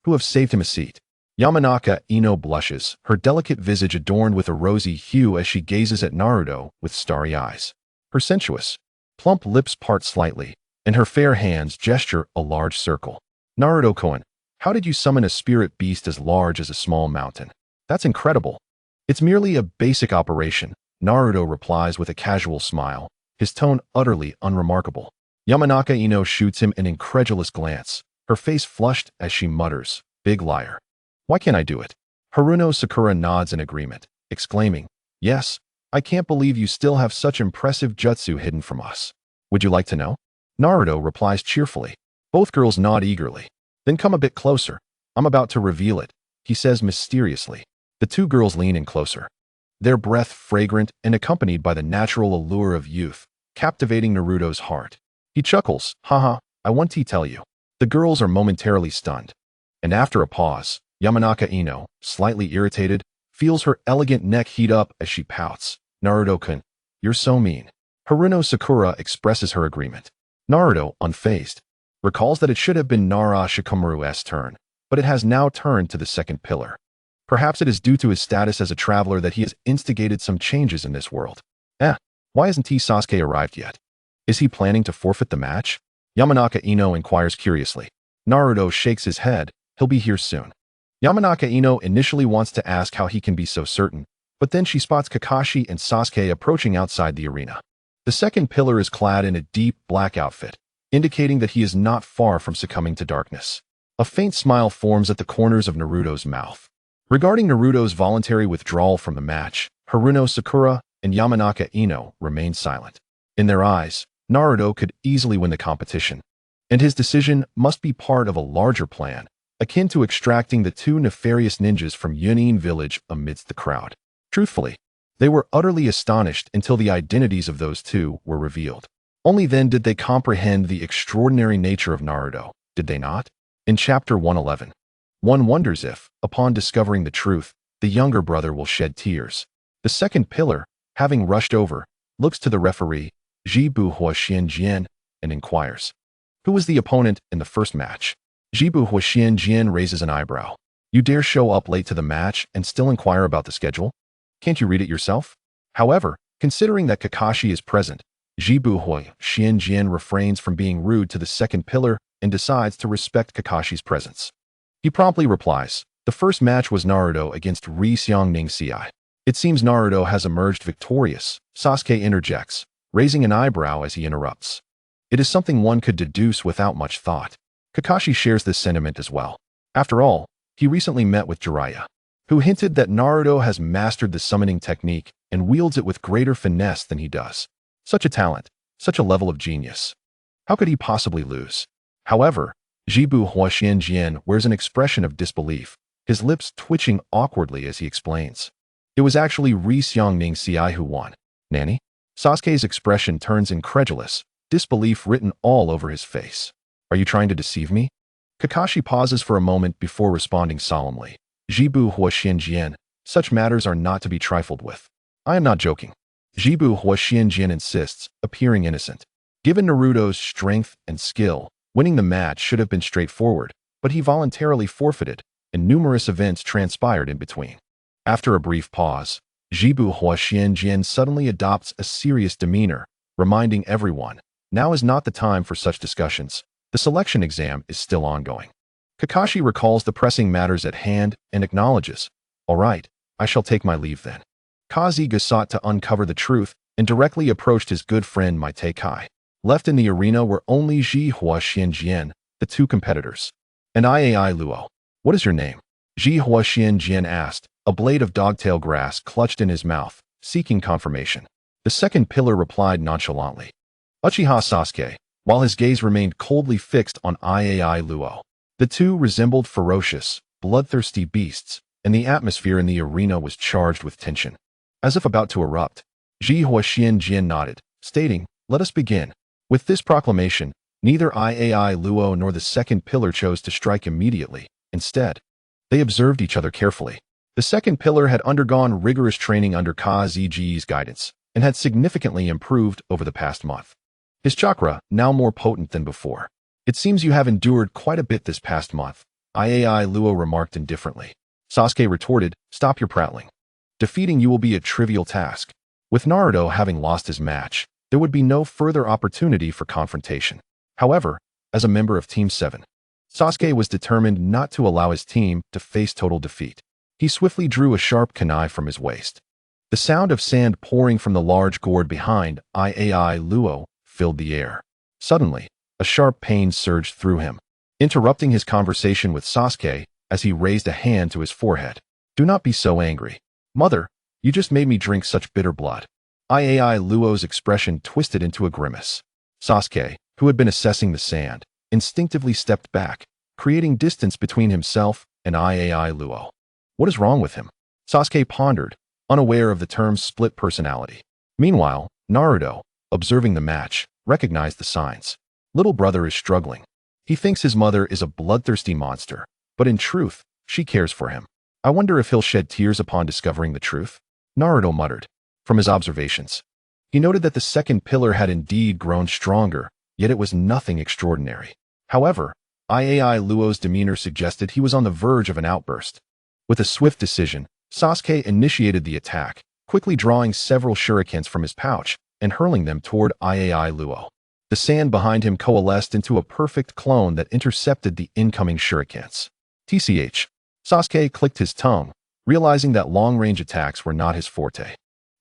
who have saved him a seat. Yamanaka Ino blushes, her delicate visage adorned with a rosy hue as she gazes at Naruto with starry eyes. Her sensuous, plump lips part slightly, and her fair hands gesture a large circle. Naruto-kun, how did you summon a spirit beast as large as a small mountain? That's incredible. It's merely a basic operation, Naruto replies with a casual smile, his tone utterly unremarkable. Yamanaka Ino shoots him an incredulous glance, her face flushed as she mutters, "Big liar. Why can't I do it?" Haruno Sakura nods in agreement, exclaiming, "Yes, I can't believe you still have such impressive jutsu hidden from us. Would you like to know?" Naruto replies cheerfully. Both girls nod eagerly. "Then come a bit closer. I'm about to reveal it," he says mysteriously. The two girls lean in closer, their breath fragrant and accompanied by the natural allure of youth, captivating Naruto's heart. He chuckles, "Haha, I want to tell you." The girls are momentarily stunned, and after a pause, Yamanaka Ino, slightly irritated, feels her elegant neck heat up as she pouts. "Naruto-kun, you're so mean." Haruno Sakura expresses her agreement. Naruto, unfazed, recalls that it should have been Nara Shikamaru's turn, but it has now turned to the second pillar. Perhaps it is due to his status as a traveler that he has instigated some changes in this world. Why hasn't Sasuke arrived yet? Is he planning to forfeit the match? Yamanaka Ino inquires curiously. Naruto shakes his head, he'll be here soon. Yamanaka Ino initially wants to ask how he can be so certain, but then she spots Kakashi and Sasuke approaching outside the arena. The second pillar is clad in a deep black outfit, indicating that he is not far from succumbing to darkness. A faint smile forms at the corners of Naruto's mouth. Regarding Naruto's voluntary withdrawal from the match, Haruno Sakura and Yamanaka Ino remain silent. In their eyes, Naruto could easily win the competition, and his decision must be part of a larger plan, akin to extracting the two nefarious ninjas from Yunin village amidst the crowd. Truthfully, they were utterly astonished until the identities of those two were revealed. Only then did they comprehend the extraordinary nature of Naruto, did they not? In Chapter 111, one wonders if, upon discovering the truth, the younger brother will shed tears. The second pillar, having rushed over, looks to the referee, Jibu Huaxianjian, and inquires, "Who was the opponent in the first match?" Jibu Huaxianjian raises an eyebrow. "You dare show up late to the match and still inquire about the schedule? Can't you read it yourself?" However, considering that Kakashi is present, Jibu Huaxianjian refrains from being rude to the second pillar and decides to respect Kakashi's presence. He promptly replies, "The first match was Naruto against Riseong Sigh. It seems Naruto has emerged victorious." Sasuke interjects, raising an eyebrow as he interrupts. It is something one could deduce without much thought. Kakashi shares this sentiment as well. After all, he recently met with Jiraiya, who hinted that Naruto has mastered the summoning technique and wields it with greater finesse than he does. Such a talent, such a level of genius. How could he possibly lose? However, Jibu Huaxianjian wears an expression of disbelief, his lips twitching awkwardly as he explains. It was actually Riseong Sigh who won. Nanny? Sasuke's expression turns incredulous, disbelief written all over his face. "Are you trying to deceive me?" Kakashi pauses for a moment before responding solemnly. "Jibu Huaxianjian, such matters are not to be trifled with. I am not joking." Jibu Huaxianjian insists, appearing innocent. Given Naruto's strength and skill, winning the match should have been straightforward, but he voluntarily forfeited, and numerous events transpired in between. After a brief pause, Jibu Huaxianjian suddenly adopts a serious demeanor, reminding everyone, now is not the time for such discussions. The selection exam is still ongoing. Kakashi recalls the pressing matters at hand and acknowledges, "All right, I shall take my leave then." Kazuga sought to uncover the truth and directly approached his good friend Mitai Kai. Left in the arena were only Zhihua Xianjian, the two competitors, and Iai Luo. "What is your name?" Zhihua Xianjian asked, a blade of dogtail grass clutched in his mouth, seeking confirmation. The second pillar replied nonchalantly, "Uchiha Sasuke," while his gaze remained coldly fixed on Iai Luo. The two resembled ferocious, bloodthirsty beasts, and the atmosphere in the arena was charged with tension. As if about to erupt, Zhihua Xianjian nodded, stating, "Let us begin." With this proclamation, neither Iai Luo nor the second pillar chose to strike immediately. Instead, they observed each other carefully. The second pillar had undergone rigorous training under Kazugi's guidance and had significantly improved over the past month. His chakra, now more potent than before. "It seems you have endured quite a bit this past month," Iai Luo remarked indifferently. Sasuke retorted, "Stop your prattling. Defeating you will be a trivial task." With Naruto having lost his match, there would be no further opportunity for confrontation. However, as a member of Team 7, Sasuke was determined not to allow his team to face total defeat. He swiftly drew a sharp kunai from his waist. The sound of sand pouring from the large gourd behind Iai Luo filled the air. Suddenly, a sharp pain surged through him, interrupting his conversation with Sasuke as he raised a hand to his forehead. "Do not be so angry. Mother, you just made me drink such bitter blood." Iai Luo's expression twisted into a grimace. Sasuke, who had been assessing the sand, instinctively stepped back, creating distance between himself and Iai Luo. What is wrong with him? Sasuke pondered, unaware of the term split personality. Meanwhile, Naruto, observing the match, recognized the signs. Little brother is struggling. He thinks his mother is a bloodthirsty monster, but in truth, she cares for him. I wonder if he'll shed tears upon discovering the truth? Naruto muttered. From his observations, he noted that the second pillar had indeed grown stronger, yet it was nothing extraordinary. However, Iai Luo's demeanor suggested he was on the verge of an outburst. With a swift decision, Sasuke initiated the attack, quickly drawing several shurikens from his pouch and hurling them toward Iai Luo. The sand behind him coalesced into a perfect clone that intercepted the incoming shurikens. TCH. Sasuke clicked his tongue, realizing that long-range attacks were not his forte.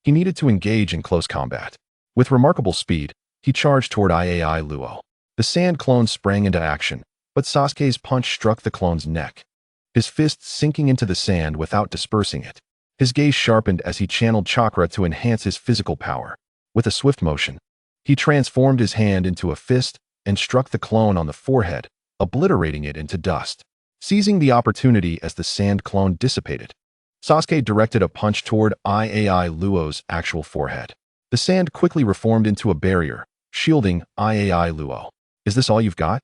He needed to engage in close combat. With remarkable speed, he charged toward Iai Luo. The sand clone sprang into action, but Sasuke's punch struck the clone's neck, his fist sinking into the sand without dispersing it. His gaze sharpened as he channeled chakra to enhance his physical power. With a swift motion, he transformed his hand into a fist and struck the clone on the forehead, obliterating it into dust. Seizing the opportunity as the sand clone dissipated, Sasuke directed a punch toward Iai Luo's actual forehead. The sand quickly reformed into a barrier, shielding Iai Luo. "Is this all you've got?"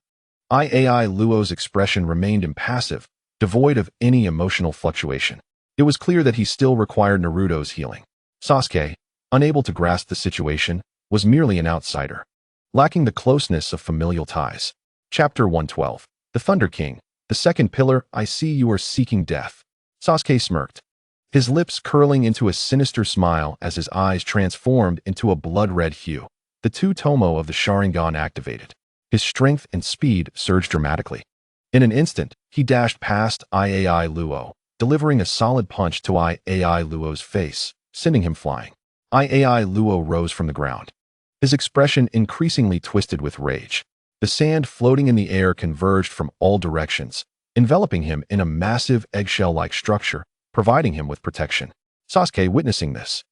Iai Luo's expression remained impassive, devoid of any emotional fluctuation. It was clear that he still required Naruto's healing. Sasuke, unable to grasp the situation, was merely an outsider, lacking the closeness of familial ties. Chapter 112. The Thunder King. The second pillar. "I see you are seeking death." Sasuke smirked, his lips curling into a sinister smile as his eyes transformed into a blood-red hue. The two-tomo of the Sharingan activated. His strength and speed surged dramatically. In an instant, he dashed past Iai Luo, delivering a solid punch to Iai Luo's face, sending him flying. Iai Luo rose from the ground, his expression increasingly twisted with rage. The sand floating in the air converged from all directions, enveloping him in a massive eggshell-like structure, providing him with protection. Sasuke, witnessing this,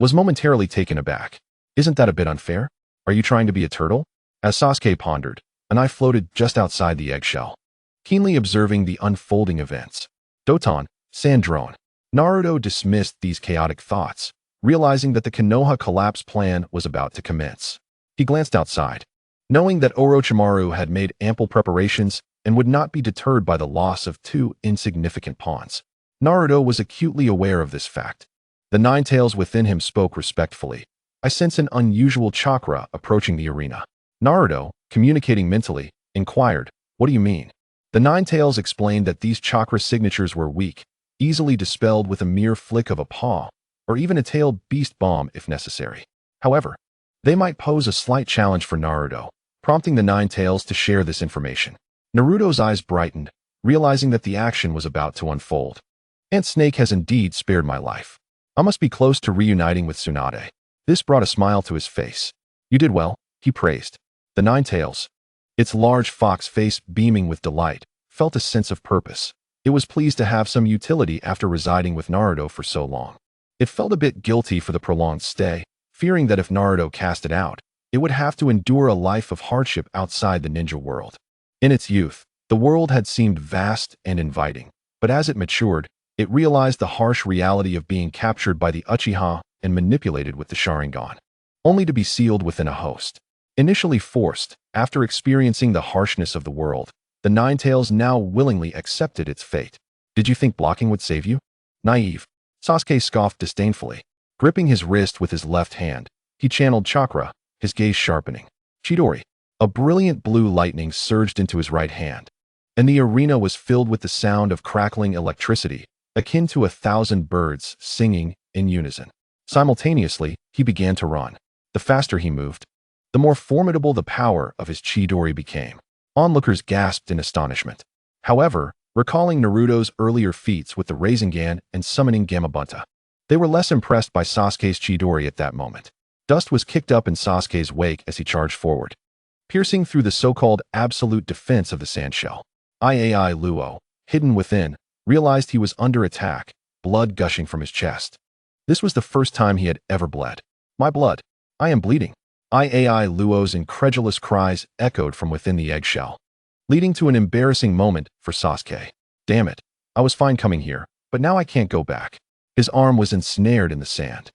was momentarily taken aback. "Isn't that a bit unfair? Are you trying to be a turtle?" As Sasuke pondered, an eye floated just outside the eggshell, keenly observing the unfolding events. Doton, sand drone. Naruto dismissed these chaotic thoughts, realizing that the Konoha collapse plan was about to commence. He glanced outside, knowing that Orochimaru had made ample preparations and would not be deterred by the loss of two insignificant pawns. Naruto was acutely aware of this fact. The nine tails within him spoke respectfully. "I sense an unusual chakra approaching the arena." Naruto, communicating mentally, inquired, "What do you mean?" The nine tails explained that these chakra signatures were weak, easily dispelled with a mere flick of a paw, or even a tailed beast bomb if necessary. However, They might pose a slight challenge for Naruto, prompting the Nine Tails to share this information. Naruto's eyes brightened, realizing that the action was about to unfold. Aunt Snake has indeed spared my life. I must be close to reuniting with Tsunade. This brought a smile to his face. You did well, he praised. The Nine Tails, its large fox face beaming with delight, felt a sense of purpose. It was pleased to have some utility after residing with Naruto for so long. It felt a bit guilty for the prolonged stay, fearing that if Naruto cast it out, it would have to endure a life of hardship outside the ninja world. In its youth, the world had seemed vast and inviting, but as it matured, it realized the harsh reality of being captured by the Uchiha and manipulated with the Sharingan, only to be sealed within a host. Initially forced, after experiencing the harshness of the world, the Nine Tails now willingly accepted its fate. Did you think blocking would save you? Naive. Sasuke scoffed disdainfully. Gripping his wrist with his left hand, he channeled chakra, his gaze sharpening. Chidori. A brilliant blue lightning surged into his right hand, and the arena was filled with the sound of crackling electricity, akin to 1,000 birds singing in unison. Simultaneously, he began to run. The faster he moved, the more formidable the power of his Chidori became. Onlookers gasped in astonishment. However, recalling Naruto's earlier feats with the Rasengan and summoning Gamabunta, they were less impressed by Sasuke's Chidori at that moment. Dust was kicked up in Sasuke's wake as he charged forward, piercing through the so-called absolute defense of the sandshell. Iai Luo, hidden within, realized he was under attack, blood gushing from his chest. This was the first time he had ever bled. My blood. I am bleeding. Iai Luo's incredulous cries echoed from within the eggshell, leading to an embarrassing moment for Sasuke. Damn it. I was fine coming here, but now I can't go back. His arm was ensnared in the sand,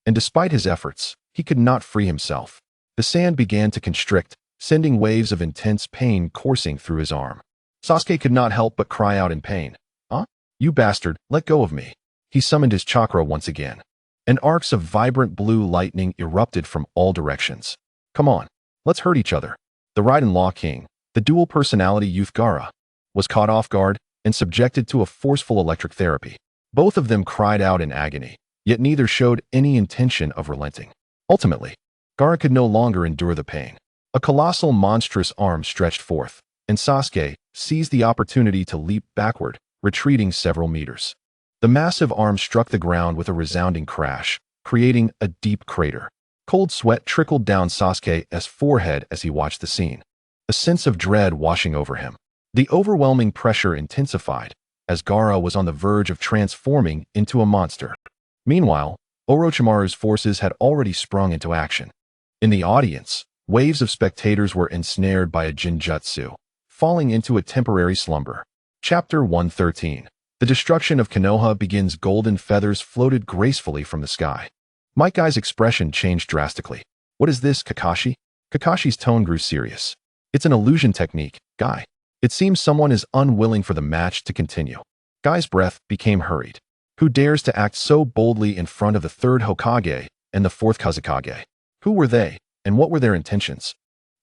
and despite his efforts, he could not free himself. The sand began to constrict, sending waves of intense pain coursing through his arm. Sasuke could not help but cry out in pain. Huh? You bastard, let go of me. He summoned his chakra once again, and arcs of vibrant blue lightning erupted from all directions. Come on, let's hurt each other. The Raiden-Law King, the dual-personality youth Gaara, was caught off guard and subjected to a forceful electric therapy. Both of them cried out in agony, yet neither showed any intention of relenting. Ultimately, Gaara could no longer endure the pain. A colossal monstrous arm stretched forth, and Sasuke seized the opportunity to leap backward, retreating several meters. The massive arm struck the ground with a resounding crash, creating a deep crater. Cold sweat trickled down Sasuke's forehead as he watched the scene, a sense of dread washing over him. The overwhelming pressure intensified, as Gaara was on the verge of transforming into a monster. Meanwhile, Orochimaru's forces had already sprung into action. In the audience, waves of spectators were ensnared by a Jinjutsu, falling into a temporary slumber. Chapter 113. The destruction of Konoha begins. Golden feathers floated gracefully from the sky. Might Guy's expression changed drastically. What is this, Kakashi? Kakashi's tone grew serious. It's an illusion technique, Guy. It seems someone is unwilling for the match to continue. Guy's breath became hurried. Who dares to act so boldly in front of the third Hokage and the fourth Kazekage? Who were they, and what were their intentions?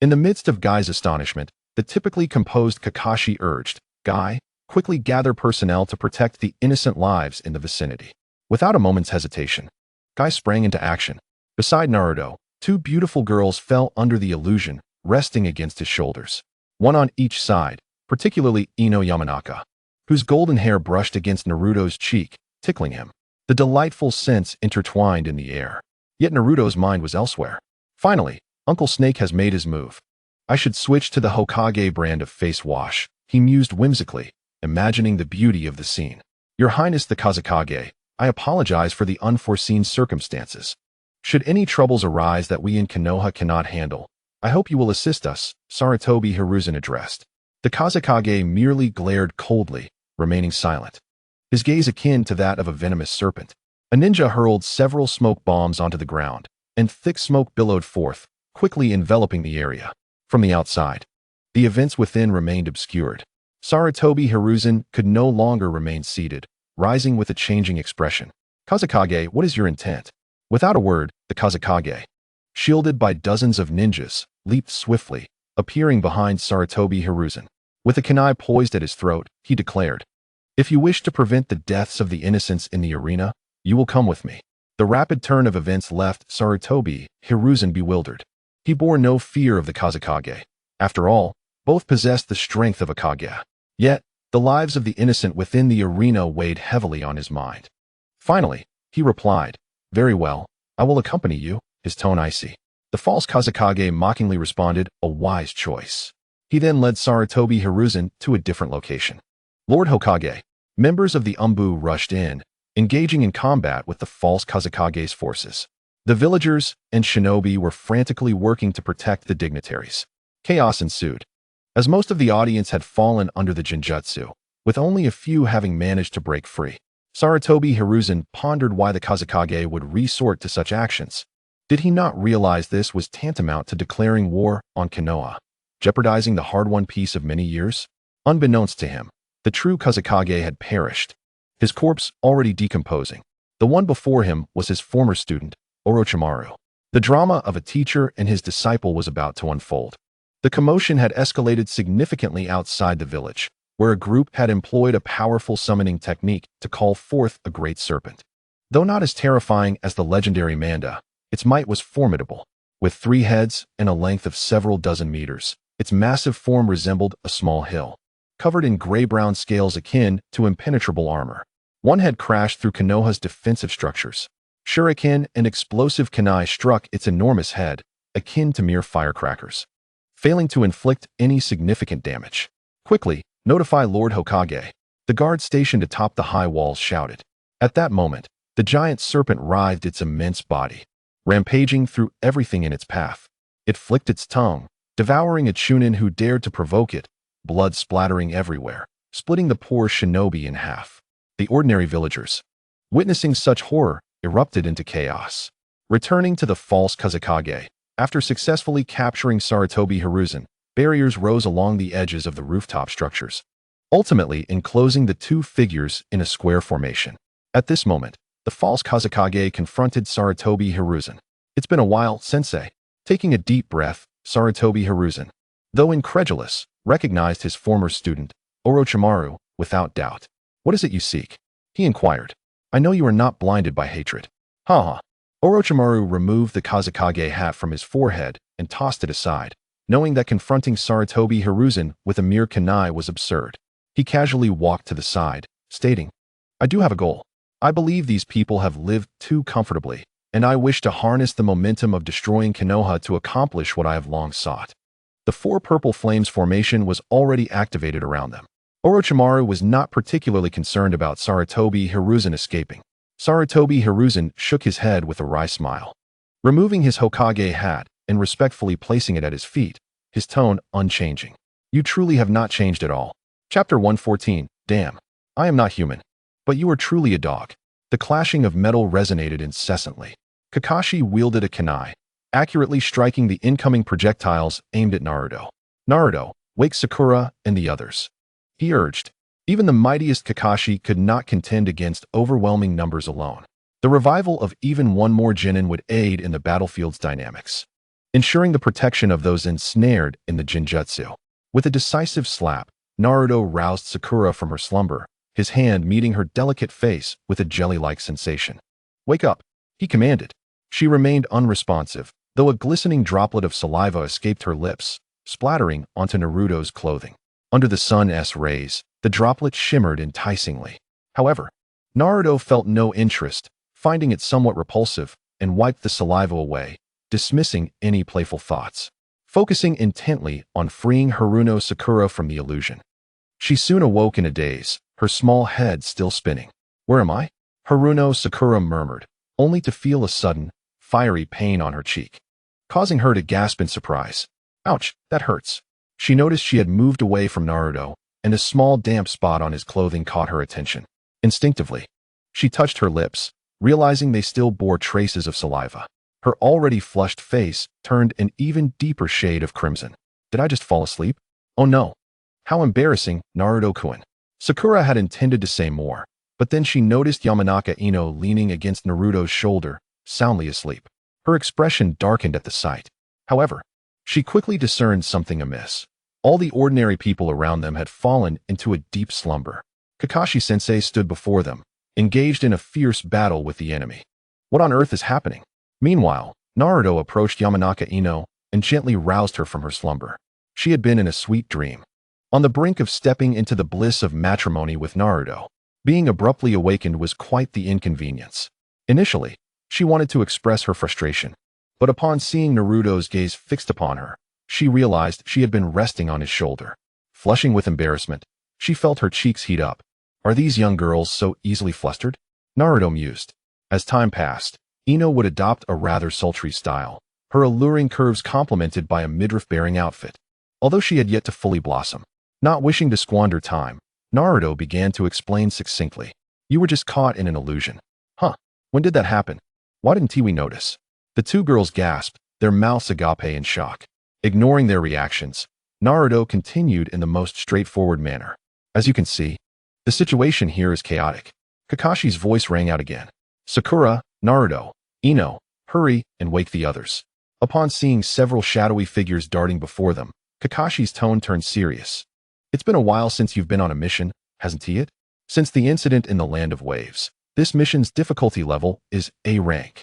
In the midst of Guy's astonishment, the typically composed Kakashi urged, Guy, quickly gather personnel to protect the innocent lives in the vicinity. Without a moment's hesitation, Guy sprang into action. Beside Naruto, two beautiful girls fell under the illusion, resting against his shoulders. One on each side, particularly Ino Yamanaka, whose golden hair brushed against Naruto's cheek, tickling him. The delightful scents intertwined in the air. Yet Naruto's mind was elsewhere. Finally, Uncle Snake has made his move. I should switch to the Hokage brand of face wash, he mused whimsically, imagining the beauty of the scene. Your Highness the Kazekage, I apologize for the unforeseen circumstances. Should any troubles arise that we in Konoha cannot handle, I hope you will assist us, Sarutobi Hiruzen addressed. The Kazekage merely glared coldly, remaining silent, his gaze akin to that of a venomous serpent. A ninja hurled several smoke bombs onto the ground, and thick smoke billowed forth, quickly enveloping the area. From the outside, the events within remained obscured. Sarutobi Hiruzen could no longer remain seated, rising with a changing expression. Kazekage, what is your intent? Without a word, the Kazekage, shielded by dozens of ninjas, leaped swiftly, appearing behind Sarutobi Hiruzen. With a kunai poised at his throat, he declared, If you wish to prevent the deaths of the innocents in the arena, you will come with me. The rapid turn of events left Sarutobi Hiruzen bewildered. He bore no fear of the Kazekage. After all, both possessed the strength of a Kage. Yet, the lives of the innocent within the arena weighed heavily on his mind. Finally, he replied, "Very well, I will accompany you," his tone icy. The false Kazekage mockingly responded, "A wise choice." He then led Sarutobi Hiruzen to a different location. Lord Hokage. Members of the Anbu rushed in, engaging in combat with the false Kazekage's forces. The villagers and shinobi were frantically working to protect the dignitaries. Chaos ensued, as most of the audience had fallen under the Jinjutsu, with only a few having managed to break free. Sarutobi Hiruzen pondered why the Kazekage would resort to such actions. Did he not realize this was tantamount to declaring war on Konoha, jeopardizing the hard-won peace of many years? Unbeknownst to him, the true Kazekage had perished, his corpse already decomposing. The one before him was his former student, Orochimaru. The drama of a teacher and his disciple was about to unfold. The commotion had escalated significantly outside the village, where a group had employed a powerful summoning technique to call forth a great serpent. Though not as terrifying as the legendary Manda, its might was formidable. With 3 heads and a length of several dozen meters, its massive form resembled a small hill, covered in gray-brown scales akin to impenetrable armor. One had crashed through Konoha's defensive structures. Shuriken and explosive kunai struck its enormous head, akin to mere firecrackers, failing to inflict any significant damage. "Quickly, notify Lord Hokage," the guard stationed atop the high walls shouted. At that moment, the giant serpent writhed its immense body, rampaging through everything in its path. It flicked its tongue, devouring a chunin who dared to provoke it, blood splattering everywhere, splitting the poor shinobi in half. The ordinary villagers, witnessing such horror, erupted into chaos. Returning to the false Kazekage, after successfully capturing Sarutobi Hiruzen, barriers rose along the edges of the rooftop structures, ultimately enclosing the 2 figures in a square formation. At this moment, the false Kazekage confronted Sarutobi Hiruzen. "It's been a while, sensei." Taking a deep breath, Sarutobi Hiruzen, though incredulous, recognized his former student, Orochimaru, without doubt. "What is it you seek?" he inquired. "I know you are not blinded by hatred." "Ha." Orochimaru removed the Kazekage hat from his forehead and tossed it aside, knowing that confronting Sarutobi Hiruzen with a mere kunai was absurd. He casually walked to the side, stating, "I do have a goal. I believe these people have lived too comfortably, and I wish to harness the momentum of destroying Konoha to accomplish what I have long sought." The 4 purple flames formation was already activated around them. Orochimaru was not particularly concerned about Sarutobi Hiruzen escaping. Sarutobi Hiruzen shook his head with a wry smile. Removing his Hokage hat and respectfully placing it at his feet, his tone unchanging. "You truly have not changed at all." Chapter 114, Damn. "I am not human. But you are truly a dog." The clashing of metal resonated incessantly. Kakashi wielded a kunai, accurately striking the incoming projectiles aimed at Naruto. "Naruto, wake Sakura and the others," he urged. Even the mightiest Kakashi could not contend against overwhelming numbers alone. The revival of even one more genin would aid in the battlefield's dynamics, ensuring the protection of those ensnared in the Jinjutsu. With a decisive slap, Naruto roused Sakura from her slumber, his hand meeting her delicate face with a jelly-like sensation. "Wake up," he commanded. She remained unresponsive, though a glistening droplet of saliva escaped her lips, splattering onto Naruto's clothing. Under the sun's rays, the droplet shimmered enticingly. However, Naruto felt no interest, finding it somewhat repulsive, and wiped the saliva away, dismissing any playful thoughts, focusing intently on freeing Haruno Sakura from the illusion. She soon awoke in a daze, her small head still spinning. "Where am I?" Haruno Sakura murmured, only to feel a sudden, fiery pain on her cheek, causing her to gasp in surprise. "Ouch, that hurts." She noticed she had moved away from Naruto, and a small damp spot on his clothing caught her attention. Instinctively, she touched her lips, realizing they still bore traces of saliva. Her already flushed face turned an even deeper shade of crimson. "Did I just fall asleep? Oh no. How embarrassing, Naruto-kun." Sakura had intended to say more, but then she noticed Yamanaka Ino leaning against Naruto's shoulder, soundly asleep. Her expression darkened at the sight. However, she quickly discerned something amiss. All the ordinary people around them had fallen into a deep slumber. Kakashi-sensei stood before them, engaged in a fierce battle with the enemy. What on earth is happening? Meanwhile, Naruto approached Yamanaka Ino and gently roused her from her slumber. She had been in a sweet dream, on the brink of stepping into the bliss of matrimony with Naruto. Being abruptly awakened was quite the inconvenience. Initially, she wanted to express her frustration, but upon seeing Naruto's gaze fixed upon her, she realized she had been resting on his shoulder. Flushing with embarrassment, she felt her cheeks heat up. Are these young girls so easily flustered? Naruto mused. As time passed, Ino would adopt a rather sultry style, her alluring curves complemented by a midriff-bearing outfit. Although she had yet to fully blossom, not wishing to squander time, Naruto began to explain succinctly. You were just caught in an illusion. Huh, when did that happen? Why didn't we notice? The two girls gasped, their mouths agape in shock. Ignoring their reactions, Naruto continued in the most straightforward manner. As you can see, the situation here is chaotic. Kakashi's voice rang out again. Sakura, Naruto, Ino, hurry and wake the others. Upon seeing several shadowy figures darting before them, Kakashi's tone turned serious. It's been a while since you've been on a mission, hasn't it? Since the incident in the Land of Waves, this mission's difficulty level is A rank.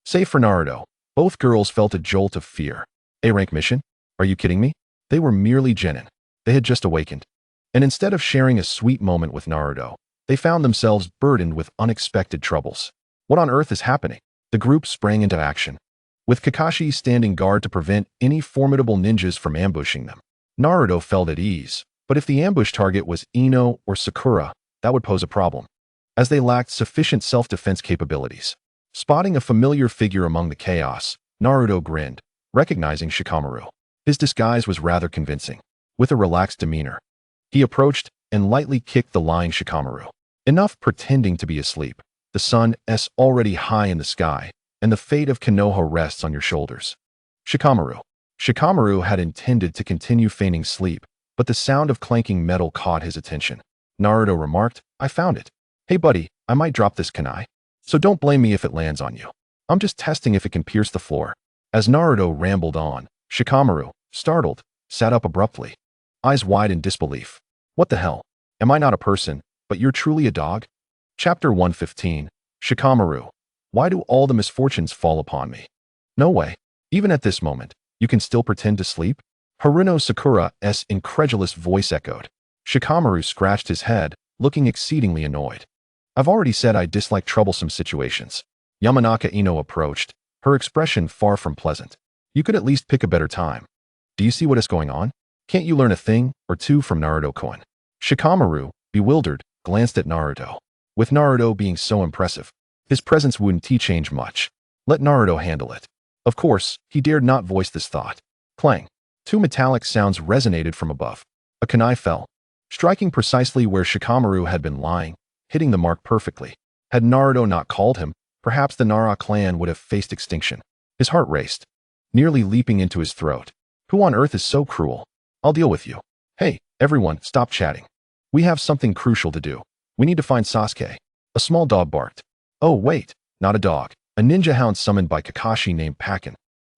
Save for Naruto, both girls felt a jolt of fear. A rank mission? Are you kidding me? They were merely genin. They had just awakened. And instead of sharing a sweet moment with Naruto, they found themselves burdened with unexpected troubles. What on earth is happening? The group sprang into action, with Kakashi standing guard to prevent any formidable ninjas from ambushing them. Naruto felt at ease, but if the ambush target was Ino or Sakura, that would pose a problem, as they lacked sufficient self-defense capabilities. Spotting a familiar figure among the chaos, Naruto grinned, recognizing Shikamaru. His disguise was rather convincing. With a relaxed demeanor, he approached and lightly kicked the lying Shikamaru. Enough pretending to be asleep. The sun is already high in the sky, and the fate of Konoha rests on your shoulders. Shikamaru. Shikamaru had intended to continue feigning sleep, but the sound of clanking metal caught his attention. Naruto remarked, I found it. Hey buddy, I might drop this kunai, so don't blame me if it lands on you. I'm just testing if it can pierce the floor. As Naruto rambled on, Shikamaru, startled, sat up abruptly, eyes wide in disbelief. What the hell? Am I not a person, but you're truly a dog? Chapter 115, Shikamaru. Why do all the misfortunes fall upon me? No way. Even at this moment, you can still pretend to sleep? Haruno Sakura's incredulous voice echoed. Shikamaru scratched his head, looking exceedingly annoyed. I've already said I dislike troublesome situations. Yamanaka Ino approached, her expression far from pleasant. You could at least pick a better time. Do you see what is going on? Can't you learn a thing or two from Naruto-kun? Shikamaru, bewildered, glanced at Naruto. With Naruto being so impressive, his presence wouldn't change much. Let Naruto handle it. Of course, he dared not voice this thought. Clang. Two metallic sounds resonated from above. A kunai fell, striking precisely where Shikamaru had been lying, hitting the mark perfectly. Had Naruto not called him, perhaps the Nara clan would have faced extinction. His heart raced, nearly leaping into his throat. Who on earth is so cruel? I'll deal with you. Hey, everyone, stop chatting. We have something crucial to do. We need to find Sasuke. A small dog barked. Oh wait, not a dog. A ninja hound summoned by Kakashi named Pakin.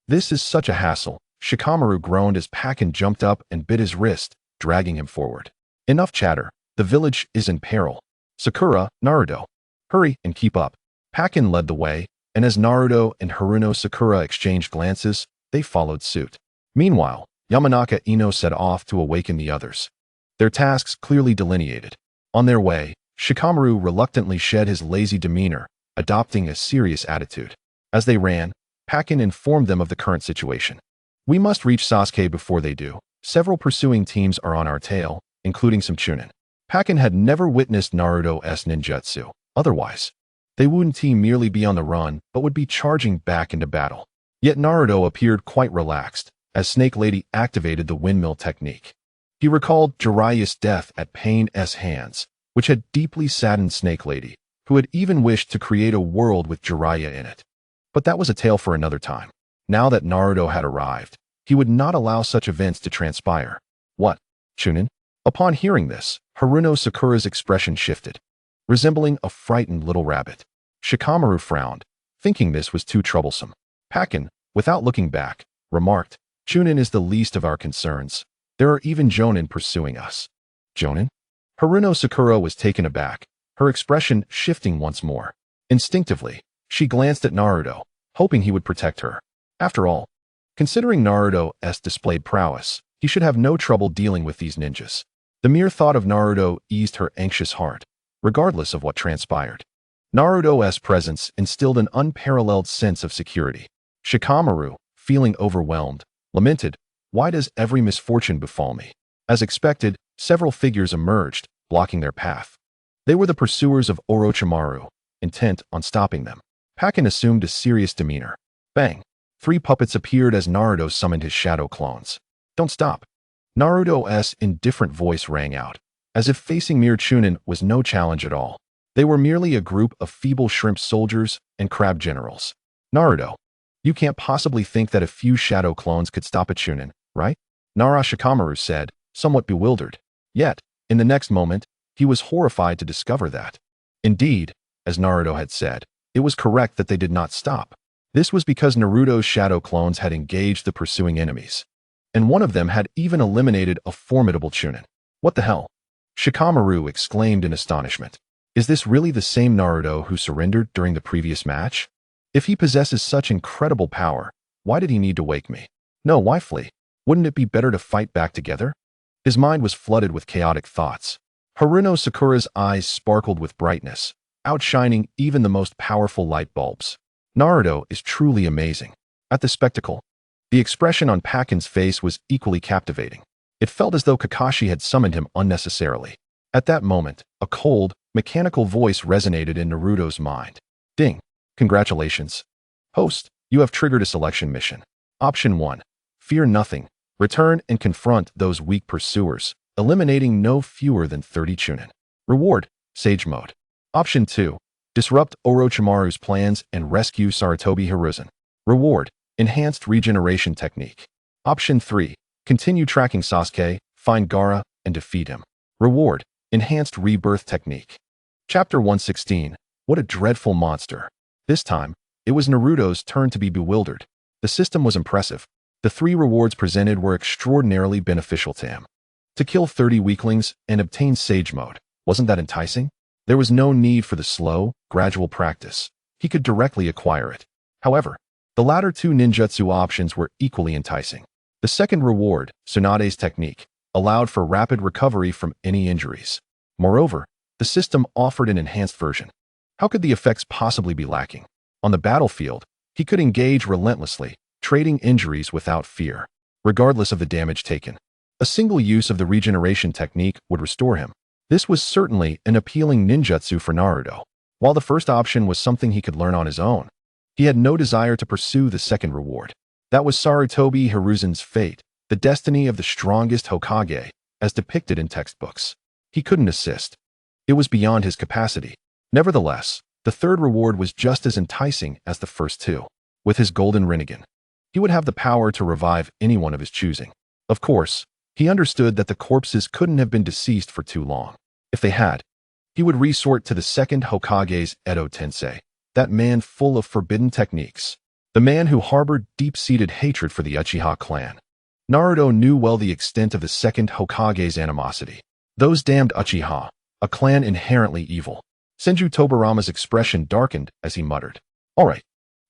This is such a hassle. Shikamaru groaned as Pakin jumped up and bit his wrist, dragging him forward. Enough chatter. The village is in peril. Sakura, Naruto. Hurry and keep up. Pakin led the way, and as Naruto and Haruno Sakura exchanged glances, they followed suit. Meanwhile, Yamanaka Ino set off to awaken the others. Their tasks clearly delineated. On their way, Shikamaru reluctantly shed his lazy demeanor, adopting a serious attitude. As they ran, Pakin informed them of the current situation. We must reach Sasuke before they do. Several pursuing teams are on our tail, including some Chunin. Pakin had never witnessed Naruto's ninjutsu. Otherwise, they wouldn't merely be on the run, but would be charging back into battle. Yet Naruto appeared quite relaxed, as Snake Lady activated the windmill technique. He recalled Jiraiya's death at Pain's hands, which had deeply saddened Snake Lady, who had even wished to create a world with Jiraiya in it. But that was a tale for another time. Now that Naruto had arrived, he would not allow such events to transpire. What? Chunin? Upon hearing this, Haruno Sakura's expression shifted, resembling a frightened little rabbit. Shikamaru frowned, thinking this was too troublesome. Pakin, without looking back, remarked, Chunin is the least of our concerns. There are even Jonin pursuing us. Jonin? Haruno Sakura was taken aback, her expression shifting once more. Instinctively, She glanced at Naruto, hoping he would protect her. After all, considering Naruto's displayed prowess, he should have no trouble dealing with these ninjas. The mere thought of Naruto eased her anxious heart, regardless of what transpired. Naruto's presence instilled an unparalleled sense of security. Shikamaru, feeling overwhelmed, lamented, "Why does every misfortune befall me?" As expected, several figures emerged, blocking their path. They were the pursuers of Orochimaru, intent on stopping them. Pakken assumed a serious demeanor. Bang! 3 puppets appeared as Naruto summoned his shadow clones. "Don't stop!" Naruto's indifferent voice rang out, as if facing mere Chunin was no challenge at all. They were merely a group of feeble shrimp soldiers and crab generals. "Naruto, you can't possibly think that a few shadow clones could stop a Chunin, right?" Shikamaru said, somewhat bewildered. Yet, in the next moment, he was horrified to discover that. Indeed, as Naruto had said, it was correct that they did not stop. This was because Naruto's shadow clones had engaged the pursuing enemies, and one of them had even eliminated a formidable Chunin. "What the hell?" Shikamaru exclaimed in astonishment. "Is this really the same Naruto who surrendered during the previous match? If he possesses such incredible power, why did he need to wake me? No, why flee? Wouldn't it be better to fight back together?" His mind was flooded with chaotic thoughts. Haruno Sakura's eyes sparkled with brightness, outshining even the most powerful light bulbs. Naruto is truly amazing. At the spectacle, the expression on Pakken's face was equally captivating. It felt as though Kakashi had summoned him unnecessarily. At that moment, a cold, mechanical voice resonated in Naruto's mind. "Ding! Congratulations. Host, you have triggered a selection mission. Option 1. Fear nothing. Return and confront those weak pursuers, eliminating no fewer than 30 Chunin. Reward, Sage Mode. Option 2. Disrupt Orochimaru's plans and rescue Sarutobi Hiruzen. Reward, Enhanced Regeneration Technique. Option 3. Continue tracking Sasuke, find Gaara, and defeat him. Reward, Enhanced Rebirth Technique." Chapter 116. What a dreadful monster. This time, it was Naruto's turn to be bewildered. The system was impressive. The 3 rewards presented were extraordinarily beneficial to him. To kill 30 weaklings and obtain Sage Mode, wasn't that enticing? There was no need for the slow, gradual practice. He could directly acquire it. However, the latter 2 ninjutsu options were equally enticing. The second reward, Tsunade's technique, allowed for rapid recovery from any injuries. Moreover, the system offered an enhanced version. How could the effects possibly be lacking? On the battlefield, he could engage relentlessly, trading injuries without fear, regardless of the damage taken. A single use of the regeneration technique would restore him. This was certainly an appealing ninjutsu for Naruto. While the first option was something he could learn on his own, he had no desire to pursue the second reward. That was Sarutobi Hiruzen's fate, the destiny of the strongest Hokage, as depicted in textbooks. He couldn't assist. It was beyond his capacity. Nevertheless, the third reward was just as enticing as the first 2. With his golden Rinnegan, he would have the power to revive anyone of his choosing. Of course, he understood that the corpses couldn't have been deceased for too long. If they had, he would resort to the second Hokage's Edo Tensei, that man full of forbidden techniques, the man who harbored deep-seated hatred for the Uchiha clan. Naruto knew well the extent of the second Hokage's animosity. Those damned Uchiha, a clan inherently evil. Senju Tobirama's expression darkened as he muttered, "All right."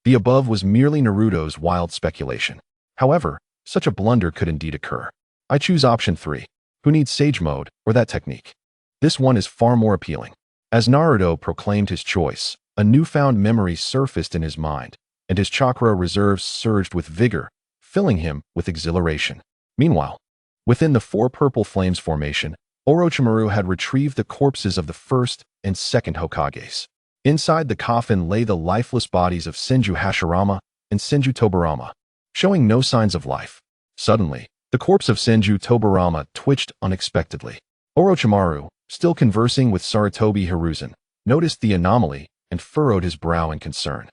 The above was merely Naruto's wild speculation. However, such a blunder could indeed occur. "I choose option 3. Who needs Sage Mode or that technique? This one is far more appealing." As Naruto proclaimed his choice, a newfound memory surfaced in his mind, and his chakra reserves surged with vigor, filling him with exhilaration. Meanwhile, within the 4 purple flames formation, Orochimaru had retrieved the corpses of the first and second Hokages. Inside the coffin lay the lifeless bodies of Senju Hashirama and Senju Tobirama, showing no signs of life. Suddenly, the corpse of Senju Tobirama twitched unexpectedly. Orochimaru, still conversing with Sarutobi Hiruzen, noticed the anomaly and furrowed his brow in concern.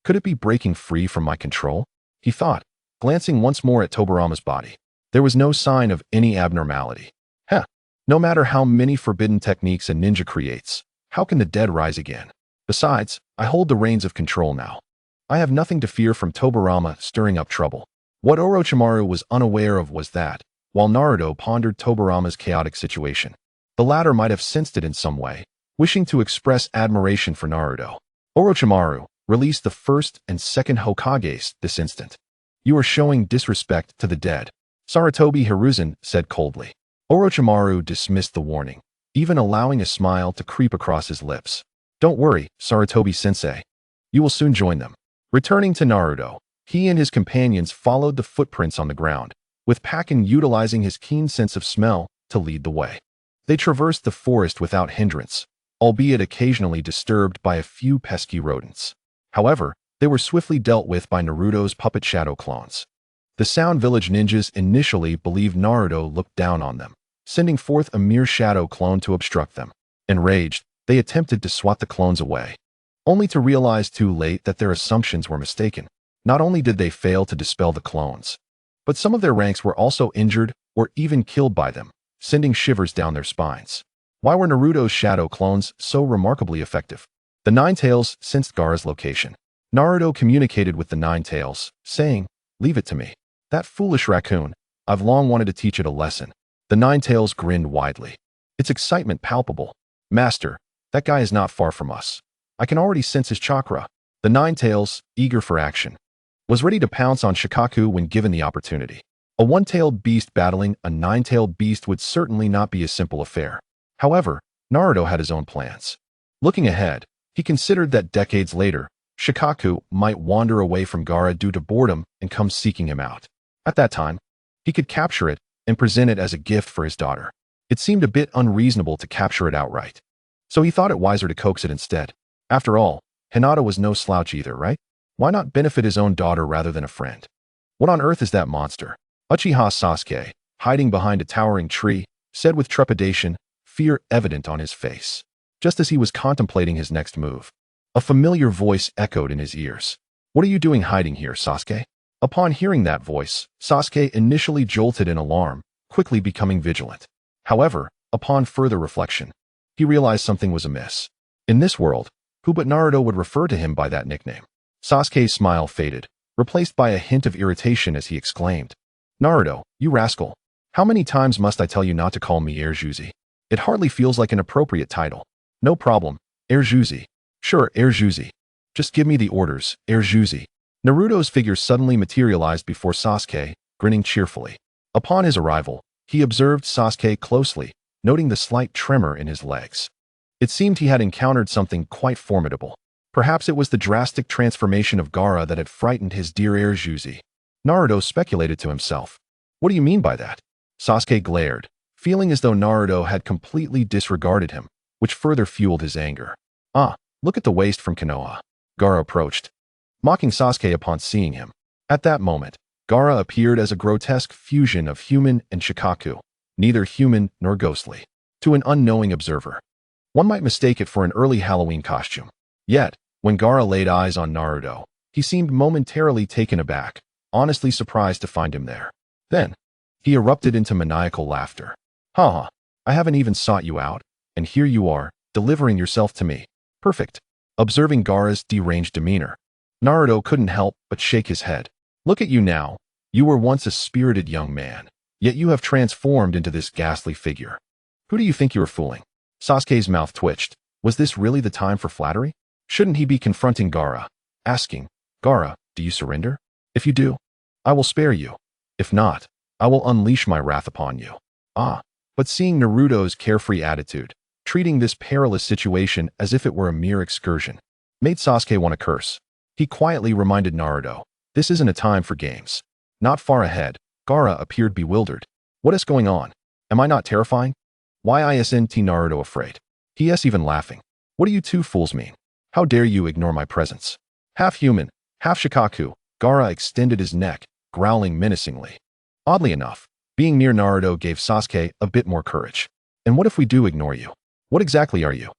Could it be breaking free from my control? He thought, glancing once more at Tobirama's body. There was no sign of any abnormality. No matter how many forbidden techniques a ninja creates, how can the dead rise again? Besides, I hold the reins of control now. I have nothing to fear from Tobirama stirring up trouble. What Orochimaru was unaware of was that, while Naruto pondered Tobirama's chaotic situation, the latter might have sensed it in some way, wishing to express admiration for Naruto. "Orochimaru, Release the first and second Hokages this instant. You are showing disrespect to the dead, Sarutobi Hiruzen said coldly. Orochimaru dismissed the warning, even allowing a smile to creep across his lips. Don't worry, Sarutobi-sensei. You will soon join them. Returning to Naruto, he and his companions followed the footprints on the ground, with Pakken utilizing his keen sense of smell to lead the way. They traversed the forest without hindrance, albeit occasionally disturbed by a few pesky rodents. However, they were swiftly dealt with by Naruto's puppet shadow clones. The Sound Village ninjas initially believed Naruto looked down on them, sending forth a mere shadow clone to obstruct them. Enraged, they attempted to swat the clones away, only to realize too late that their assumptions were mistaken. Not only did they fail to dispel the clones, but some of their ranks were also injured or even killed by them, sending shivers down their spines. Why were Naruto's shadow clones so remarkably effective? The Nine-Tails sensed Gaara's location. Naruto communicated with the Nine-Tails, saying, "Leave it to me. That foolish raccoon, I've long wanted to teach it a lesson." The Nine-Tails grinned widely, its excitement palpable. "Master, that guy is not far from us. I can already sense his chakra." The Nine-Tails, eager for action, was ready to pounce on Shikaku when given the opportunity. A one-tailed beast battling a nine-tailed beast would certainly not be a simple affair. However, Naruto had his own plans. Looking ahead, he considered that decades later, Shikaku might wander away from Gaara due to boredom and come seeking him out. At that time, he could capture it and present it as a gift for his daughter. It seemed a bit unreasonable to capture it outright, so he thought it wiser to coax it instead. After all, Hinata was no slouch either, right? Why not benefit his own daughter rather than a friend? What on earth is that monster? Uchiha Sasuke, hiding behind a towering tree, said with trepidation, fear evident on his face, just as he was contemplating his next move. A familiar voice echoed in his ears. "What are you doing hiding here, Sasuke?" Upon hearing that voice, Sasuke initially jolted in alarm, quickly becoming vigilant. However, upon further reflection, he realized something was amiss. In this world, who but Naruto would refer to him by that nickname? Sasuke's smile faded, replaced by a hint of irritation as he exclaimed, "Naruto, you rascal. How many times must I tell you not to call me Heir Juzi? It hardly feels like an appropriate title." "No problem, Heir Juzi." "Sure, Heir Juzi. Just give me the orders, Heir Juzi." Naruto's figure suddenly materialized before Sasuke, grinning cheerfully. Upon his arrival, he observed Sasuke closely, noting the slight tremor in his legs. It seemed he had encountered something quite formidable. Perhaps it was the drastic transformation of Gaara that had frightened his dear Heir Juzi. Naruto speculated to himself. "What do you mean by that?" Sasuke glared, feeling as though Naruto had completely disregarded him, which further fueled his anger. "Ah, look at the waste from Konoha." Gaara approached, mocking Sasuke upon seeing him. At that moment, Gaara appeared as a grotesque fusion of human and Shikaku, neither human nor ghostly. To an unknowing observer, one might mistake it for an early Halloween costume. Yet, when Gaara laid eyes on Naruto, he seemed momentarily taken aback, honestly surprised to find him there. Then, he erupted into maniacal laughter. "Ha! I haven't even sought you out, and here you are, delivering yourself to me. Perfect." Observing Gaara's deranged demeanor, Naruto couldn't help but shake his head. "Look at you now. You were once a spirited young man, yet you have transformed into this ghastly figure. Who do you think you are fooling?" Sasuke's mouth twitched. Was this really the time for flattery? Shouldn't he be confronting Gaara, asking, "Gaara, do you surrender? If you do, I will spare you. If not, I will unleash my wrath upon you." But seeing Naruto's carefree attitude, treating this perilous situation as if it were a mere excursion, made Sasuke want to curse. He quietly reminded Naruto, "This isn't a time for games." Not far ahead, Gaara appeared bewildered. "What is going on? Am I not terrifying? Why isn't Naruto afraid? He is even laughing. What do you two fools mean? How dare you ignore my presence?" Half human, half Shikaku, Gaara extended his neck, growling menacingly. Oddly enough, being near Naruto gave Sasuke a bit more courage. "And what if we do ignore you? What exactly are you?"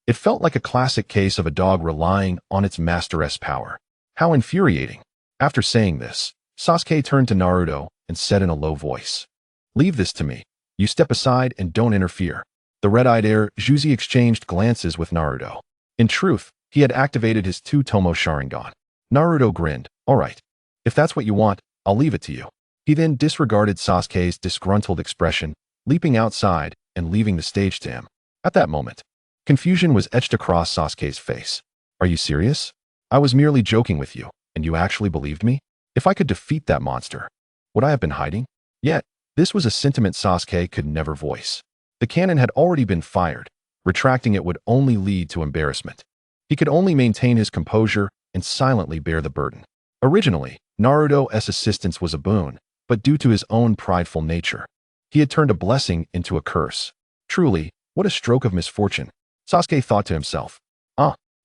It felt like a classic case of a dog relying on its master's power. How infuriating. After saying this, Sasuke turned to Naruto and said in a low voice, "Leave this to me. You step aside and don't interfere." The red-eyed Heir Juzi exchanged glances with Naruto. In truth, he had activated his two-tomo Sharingan. Naruto grinned. "All right. If that's what you want, I'll leave it to you." He then disregarded Sasuke's disgruntled expression, leaping outside and leaving the stage to him. At that moment, confusion was etched across Sasuke's face. "Are you serious? I was merely joking with you, and you actually believed me? If I could defeat that monster, would I have been hiding? Yet, this was a sentiment Sasuke could never voice. The cannon had already been fired. Retracting it would only lead to embarrassment. He could only maintain his composure and silently bear the burden. Originally, Naruto's assistance was a boon, but due to his own prideful nature, he had turned a blessing into a curse. Truly, what a stroke of misfortune, Sasuke thought to himself.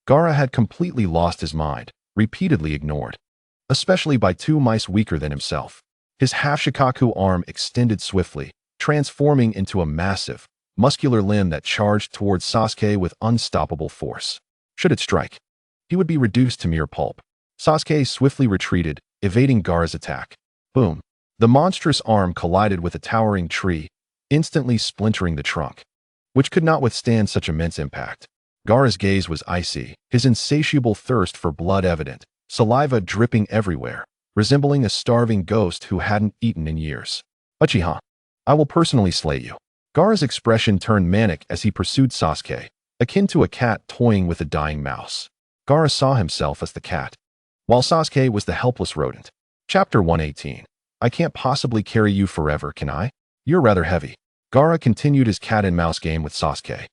Gaara had completely lost his mind, repeatedly ignored, especially by two mice weaker than himself. His half-Shikaku arm extended swiftly, transforming into a massive, muscular limb that charged towards Sasuke with unstoppable force. Should it strike, he would be reduced to mere pulp. Sasuke swiftly retreated, evading Gaara's attack. Boom! The monstrous arm collided with a towering tree, instantly splintering the trunk, which could not withstand such immense impact. Gaara's gaze was icy, his insatiable thirst for blood evident, saliva dripping everywhere, resembling a starving ghost who hadn't eaten in years. Uchiha, I will personally slay you. Gaara's expression turned manic as he pursued Sasuke, akin to a cat toying with a dying mouse. Gaara saw himself as the cat, while Sasuke was the helpless rodent. Chapter 118. I can't possibly carry you forever, can I? You're rather heavy. Gaara continued his cat-and-mouse game with Sasuke.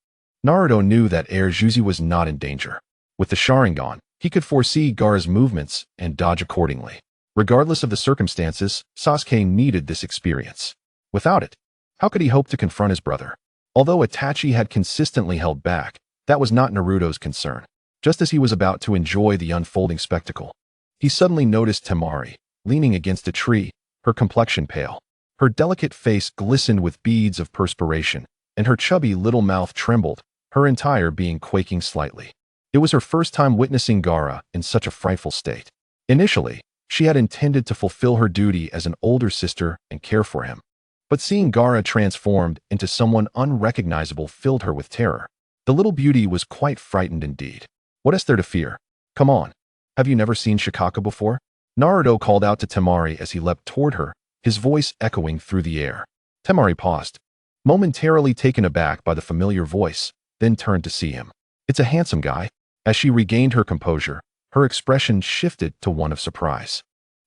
Naruto knew that Juzi was not in danger. With the Sharingan, he could foresee Gaara's movements and dodge accordingly. Regardless of the circumstances, Sasuke needed this experience. Without it, how could he hope to confront his brother? Although Itachi had consistently held back, that was not Naruto's concern. Just as he was about to enjoy the unfolding spectacle, he suddenly noticed Temari, leaning against a tree, her complexion pale. Her delicate face glistened with beads of perspiration, and her chubby little mouth trembled, her entire being quaking slightly. It was her first time witnessing Gaara in such a frightful state. Initially, she had intended to fulfill her duty as an older sister and care for him. But seeing Gaara transformed into someone unrecognizable filled her with terror. The little beauty was quite frightened indeed. What is there to fear? Come on. Have you never seen Shikaka before? Naruto called out to Temari as he leapt toward her, his voice echoing through the air. Temari paused, momentarily taken aback by the familiar voice, then turned to see him. It's a handsome guy. As she regained her composure, her expression shifted to one of surprise.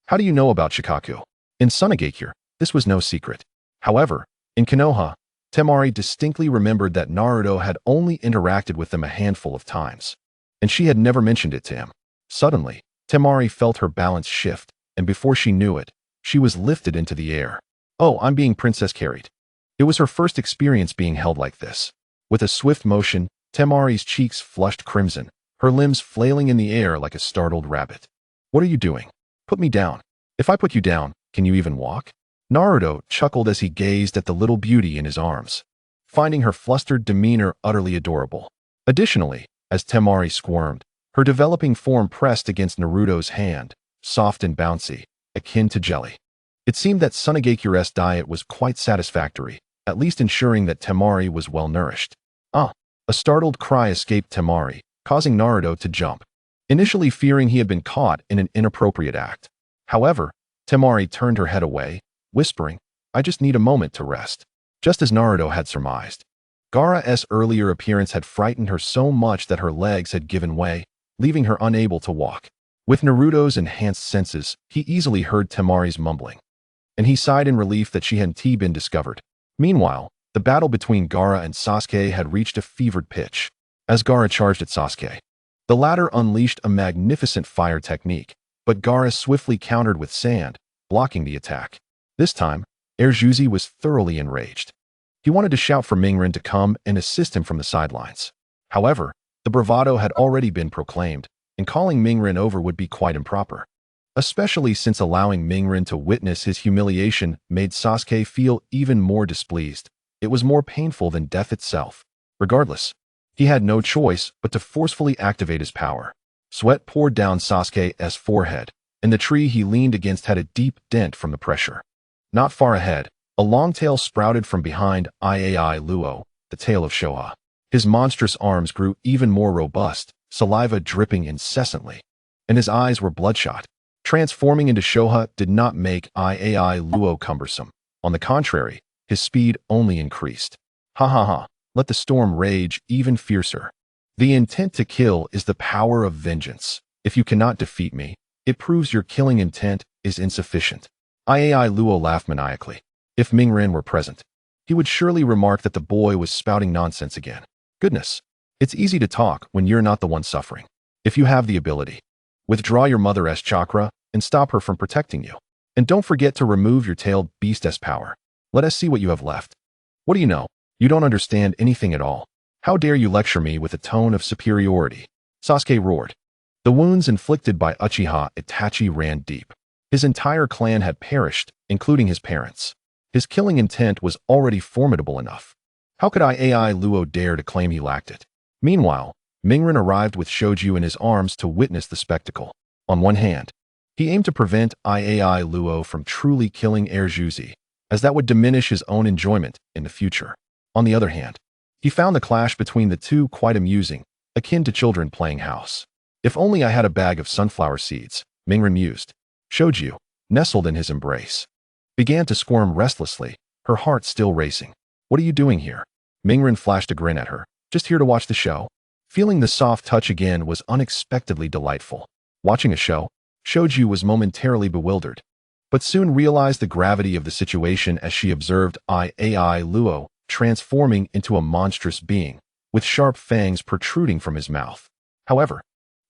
How do you know about Shikaku? In Tsunade, this was no secret. However, in Konoha, Temari distinctly remembered that Naruto had only interacted with them a handful of times, and she had never mentioned it to him. Suddenly, Temari felt her balance shift, and before she knew it, she was lifted into the air. Oh, I'm being princess carried. It was her first experience being held like this. With a swift motion, Temari's cheeks flushed crimson, her limbs flailing in the air like a startled rabbit. What are you doing? Put me down. If I put you down, can you even walk? Naruto chuckled as he gazed at the little beauty in his arms, finding her flustered demeanor utterly adorable. Additionally, as Temari squirmed, her developing form pressed against Naruto's hand, soft and bouncy, akin to jelly. It seemed that Tsunade's diet was quite satisfactory, at least ensuring that Temari was well nourished. A startled cry escaped Temari, causing Naruto to jump, initially fearing he had been caught in an inappropriate act. However, Temari turned her head away, whispering, I just need a moment to rest. Just as Naruto had surmised, Gaara's earlier appearance had frightened her so much that her legs had given way, leaving her unable to walk. With Naruto's enhanced senses, he easily heard Temari's mumbling, and he sighed in relief that she hadn't been discovered. Meanwhile, the battle between Gaara and Sasuke had reached a fevered pitch. As Gaara charged at Sasuke, the latter unleashed a magnificent fire technique, but Gaara swiftly countered with sand, blocking the attack. This time, Juzi was thoroughly enraged. He wanted to shout for Mingren to come and assist him from the sidelines. However, the bravado had already been proclaimed, and calling Mingren over would be quite improper, especially since allowing Mingren to witness his humiliation made Sasuke feel even more displeased. It was more painful than death itself. Regardless, he had no choice but to forcefully activate his power. Sweat poured down Sasuke's forehead, and the tree he leaned against had a deep dent from the pressure. Not far ahead, a long tail sprouted from behind Iai Luo, the tail of Shoha. His monstrous arms grew even more robust, saliva dripping incessantly, and his eyes were bloodshot. Transforming into Shoha did not make Iai Luo cumbersome. On the contrary, his speed only increased. Ha ha ha, let the storm rage even fiercer. The intent to kill is the power of vengeance. If you cannot defeat me, it proves your killing intent is insufficient. Iai Luo laughed maniacally. If Mingren were present, he would surely remark that the boy was spouting nonsense again. Goodness, it's easy to talk when you're not the one suffering. If you have the ability, withdraw your mother's chakra and stop her from protecting you. And don't forget to remove your tailed beast's power. Let us see what you have left. What do you know? You don't understand anything at all. How dare you lecture me with a tone of superiority? Sasuke roared. The wounds inflicted by Uchiha Itachi ran deep. His entire clan had perished, including his parents. His killing intent was already formidable enough. How could Iai Luo dare to claim he lacked it? Meanwhile, Mingren arrived with Shoju in his arms to witness the spectacle. On one hand, he aimed to prevent Iai Luo from truly killing Erjuzi, as that would diminish his own enjoyment in the future. On the other hand, he found the clash between the two quite amusing, akin to children playing house. If only I had a bag of sunflower seeds, Mingren mused. Shoju, nestled in his embrace, began to squirm restlessly, her heart still racing. What are you doing here? Mingren flashed a grin at her. Just here to watch the show? Feeling the soft touch again was unexpectedly delightful. Watching a show? Shoju was momentarily bewildered, but soon realized the gravity of the situation as she observed Iai Luo transforming into a monstrous being, with sharp fangs protruding from his mouth. However,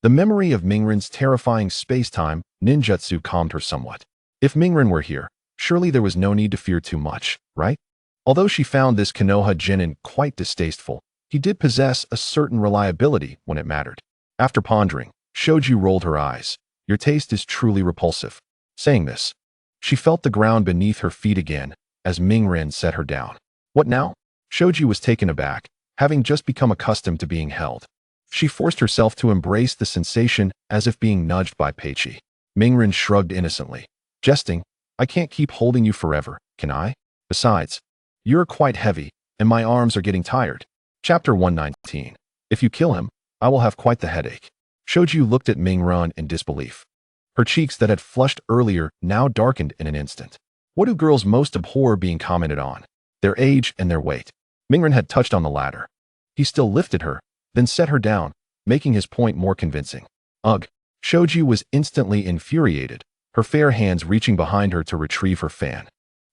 the memory of Mingren's terrifying space-time ninjutsu calmed her somewhat. If Mingren were here, surely there was no need to fear too much, right? Although she found this Konoha genin quite distasteful, he did possess a certain reliability when it mattered. After pondering, Shoju rolled her eyes. Your taste is truly repulsive. Saying this, she felt the ground beneath her feet again as Mingren set her down. What now? Shoju was taken aback, having just become accustomed to being held. She forced herself to embrace the sensation as if being nudged by Peichi. Mingren shrugged innocently, jesting, I can't keep holding you forever, can I? Besides, you're quite heavy, and my arms are getting tired. Chapter 119. If you kill him, I will have quite the headache. Shoju looked at Mingren in disbelief. Her cheeks that had flushed earlier now darkened in an instant. What do girls most abhor being commented on? Their age and their weight. Mingren had touched on the latter. He still lifted her, then set her down, making his point more convincing. Ugh. Shoju was instantly infuriated, her fair hands reaching behind her to retrieve her fan,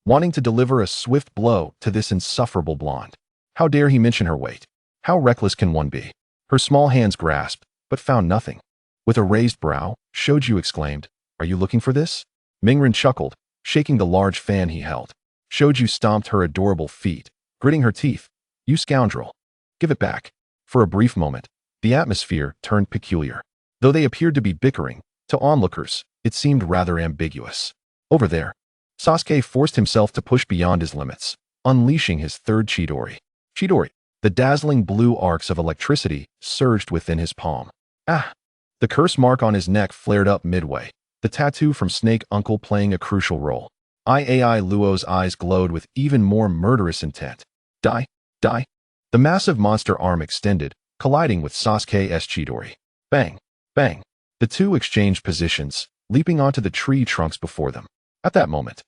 wanting to deliver a swift blow to this insufferable blonde. How dare he mention her weight? How reckless can one be? Her small hands grasped, but found nothing. With a raised brow, Shoju exclaimed, Are you looking for this? Mingren chuckled, shaking the large fan he held. Shoju stomped her adorable feet, gritting her teeth. You scoundrel. Give it back. For a brief moment, the atmosphere turned peculiar. Though they appeared to be bickering, to onlookers, it seemed rather ambiguous. Over there, Sasuke forced himself to push beyond his limits, unleashing his third Chidori. Chidori. The dazzling blue arcs of electricity surged within his palm. Ah! The curse mark on his neck flared up midway, the tattoo from Snake Uncle playing a crucial role. Iai Luo's eyes glowed with even more murderous intent. Die! Die! The massive monster arm extended, colliding with Sasuke's Chidori. Bang! Bang! The two exchanged positions, leaping onto the tree trunks before them. At that moment,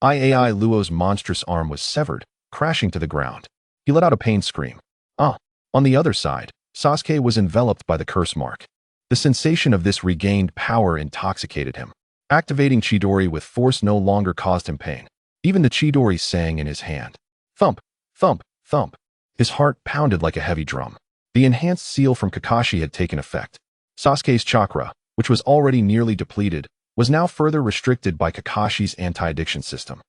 Iai Luo's monstrous arm was severed, crashing to the ground. He let out a pained scream. Ah! On the other side, Sasuke was enveloped by the curse mark. The sensation of this regained power intoxicated him. Activating Chidori with force no longer caused him pain. Even the Chidori sang in his hand. Thump! Thump! Thump! His heart pounded like a heavy drum. The enhanced seal from Kakashi had taken effect. Sasuke's chakra, which was already nearly depleted, was now further restricted by Kakashi's anti-addiction system.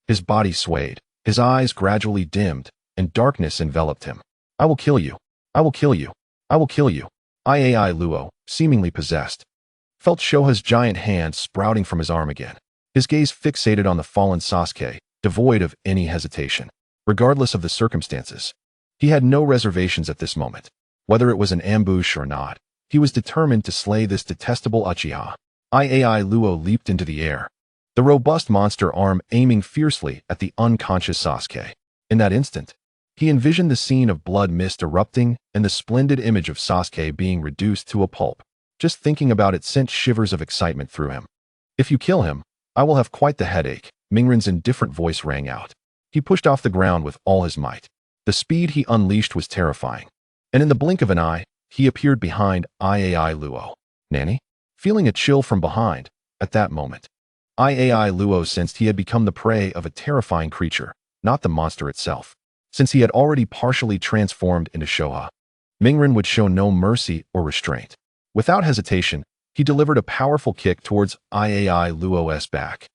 His body swayed, his eyes gradually dimmed, and darkness enveloped him. I will kill you. I will kill you. I will kill you. Iai Luo, seemingly possessed, felt Shoha's giant hand sprouting from his arm again. His gaze fixated on the fallen Sasuke, devoid of any hesitation. Regardless of the circumstances, he had no reservations at this moment. Whether it was an ambush or not, he was determined to slay this detestable Uchiha. Iai Luo leaped into the air, the robust monster arm aiming fiercely at the unconscious Sasuke. In that instant, he envisioned the scene of blood mist erupting and the splendid image of Sasuke being reduced to a pulp. Just thinking about it sent shivers of excitement through him. If you kill him, I will have quite the headache, Mingren's indifferent voice rang out. He pushed off the ground with all his might. The speed he unleashed was terrifying, and in the blink of an eye, he appeared behind Iai Luo. Nanny? feeling a chill from behind. At that moment, Iai Luo sensed he had become the prey of a terrifying creature, not the monster itself. Since he had already partially transformed into Shoha, Mingren would show no mercy or restraint. Without hesitation, he delivered a powerful kick towards Iai Luo's back.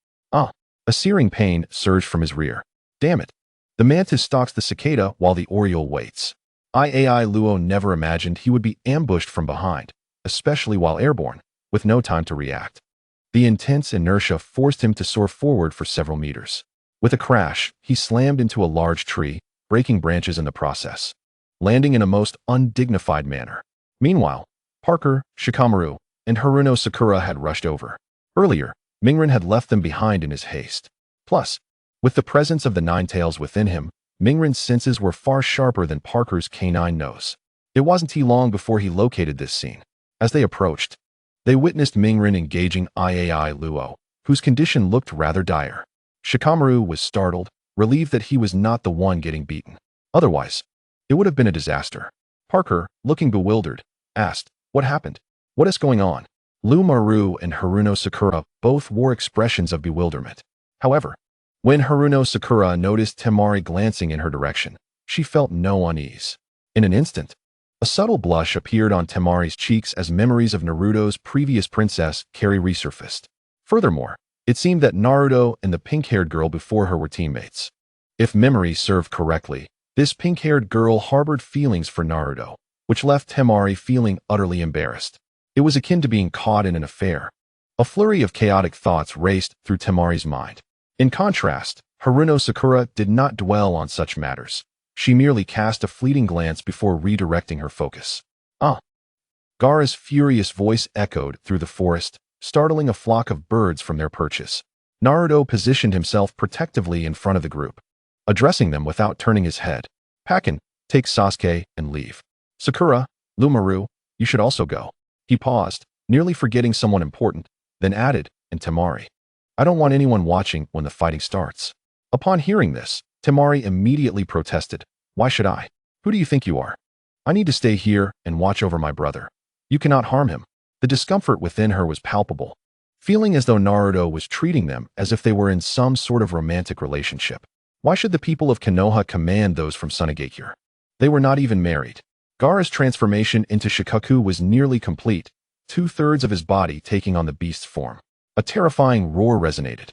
A searing pain surged from his rear. Damn it. The mantis stalks the cicada while the oriole waits. Iai Luo never imagined he would be ambushed from behind, especially while airborne, with no time to react. The intense inertia forced him to soar forward for several meters. With a crash, he slammed into a large tree, breaking branches in the process, landing in a most undignified manner. Meanwhile, Parker, Shikamaru, and Haruno Sakura had rushed over. Earlier, Mingren had left them behind in his haste. Plus, with the presence of the Nine Tails within him, Mingren's senses were far sharper than Parker's canine nose. It wasn't long before he located this scene. As they approached, they witnessed Mingren engaging Iai Luo, whose condition looked rather dire. Shikamaru was startled, relieved that he was not the one getting beaten. Otherwise, it would have been a disaster. Parker, looking bewildered, asked, "What happened? What is going on?" Maru and Haruno Sakura both wore expressions of bewilderment. However, when Haruno Sakura noticed Temari glancing in her direction, she felt no unease. In an instant, a subtle blush appeared on Temari's cheeks as memories of Naruto's previous princess Kari resurfaced. Furthermore, it seemed that Naruto and the pink-haired girl before her were teammates. If memory served correctly, this pink-haired girl harbored feelings for Naruto, which left Temari feeling utterly embarrassed. It was akin to being caught in an affair. A flurry of chaotic thoughts raced through Temari's mind. In contrast, Haruno Sakura did not dwell on such matters. She merely cast a fleeting glance before redirecting her focus. Gaara's furious voice echoed through the forest, startling a flock of birds from their perches. Naruto positioned himself protectively in front of the group, addressing them without turning his head. "Pakin, take Sasuke and leave. Sakura, Maru, you should also go." He paused, nearly forgetting someone important, then added, "And Temari. I don't want anyone watching when the fighting starts." Upon hearing this, Temari immediately protested. "Why should I? Who do you think you are? I need to stay here and watch over my brother. You cannot harm him." The discomfort within her was palpable, feeling as though Naruto was treating them as if they were in some sort of romantic relationship. Why should the people of Konoha command those from Tsunade? They were not even married. Gaara's transformation into Shikaku was nearly complete, 2/3 of his body taking on the beast's form. A terrifying roar resonated,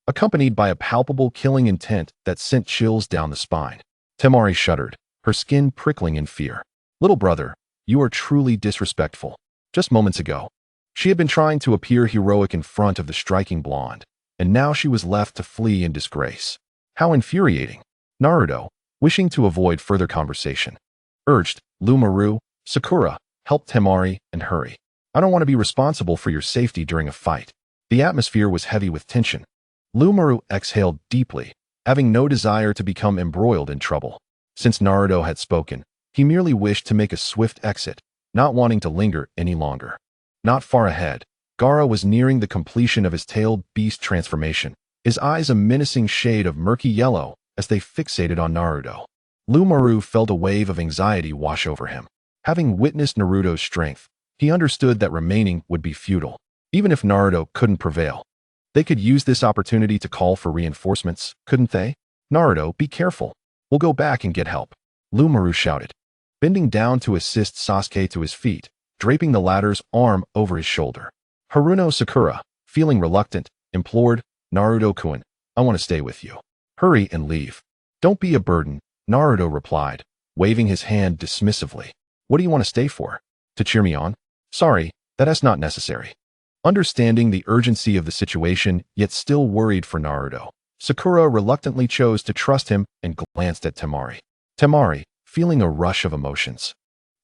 accompanied by a palpable killing intent that sent chills down the spine. Temari shuddered, her skin prickling in fear. "Little brother, you are truly disrespectful." Just moments ago, she had been trying to appear heroic in front of the striking blonde, and now she was left to flee in disgrace. How infuriating. Naruto, wishing to avoid further conversation, urged, "Maru, Sakura, help Temari and hurry. I don't want to be responsible for your safety during a fight." The atmosphere was heavy with tension. Maru exhaled deeply, having no desire to become embroiled in trouble. Since Naruto had spoken, he merely wished to make a swift exit, not wanting to linger any longer. Not far ahead, Gaara was nearing the completion of his tailed beast transformation, his eyes a menacing shade of murky yellow as they fixated on Naruto. Maru felt a wave of anxiety wash over him. Having witnessed Naruto's strength, he understood that remaining would be futile. Even if Naruto couldn't prevail, they could use this opportunity to call for reinforcements, couldn't they? "Naruto, be careful. We'll go back and get help," Maru shouted, bending down to assist Sasuke to his feet, draping the latter's arm over his shoulder. Haruno Sakura, feeling reluctant, implored, "Naruto-kun, I want to stay with you. Hurry and leave." "Don't be a burden," Naruto replied, waving his hand dismissively. "What do you want to stay for? To cheer me on? Sorry, that is not necessary." Understanding the urgency of the situation, yet still worried for Naruto, Sakura reluctantly chose to trust him and glanced at Temari. Temari, feeling a rush of emotions,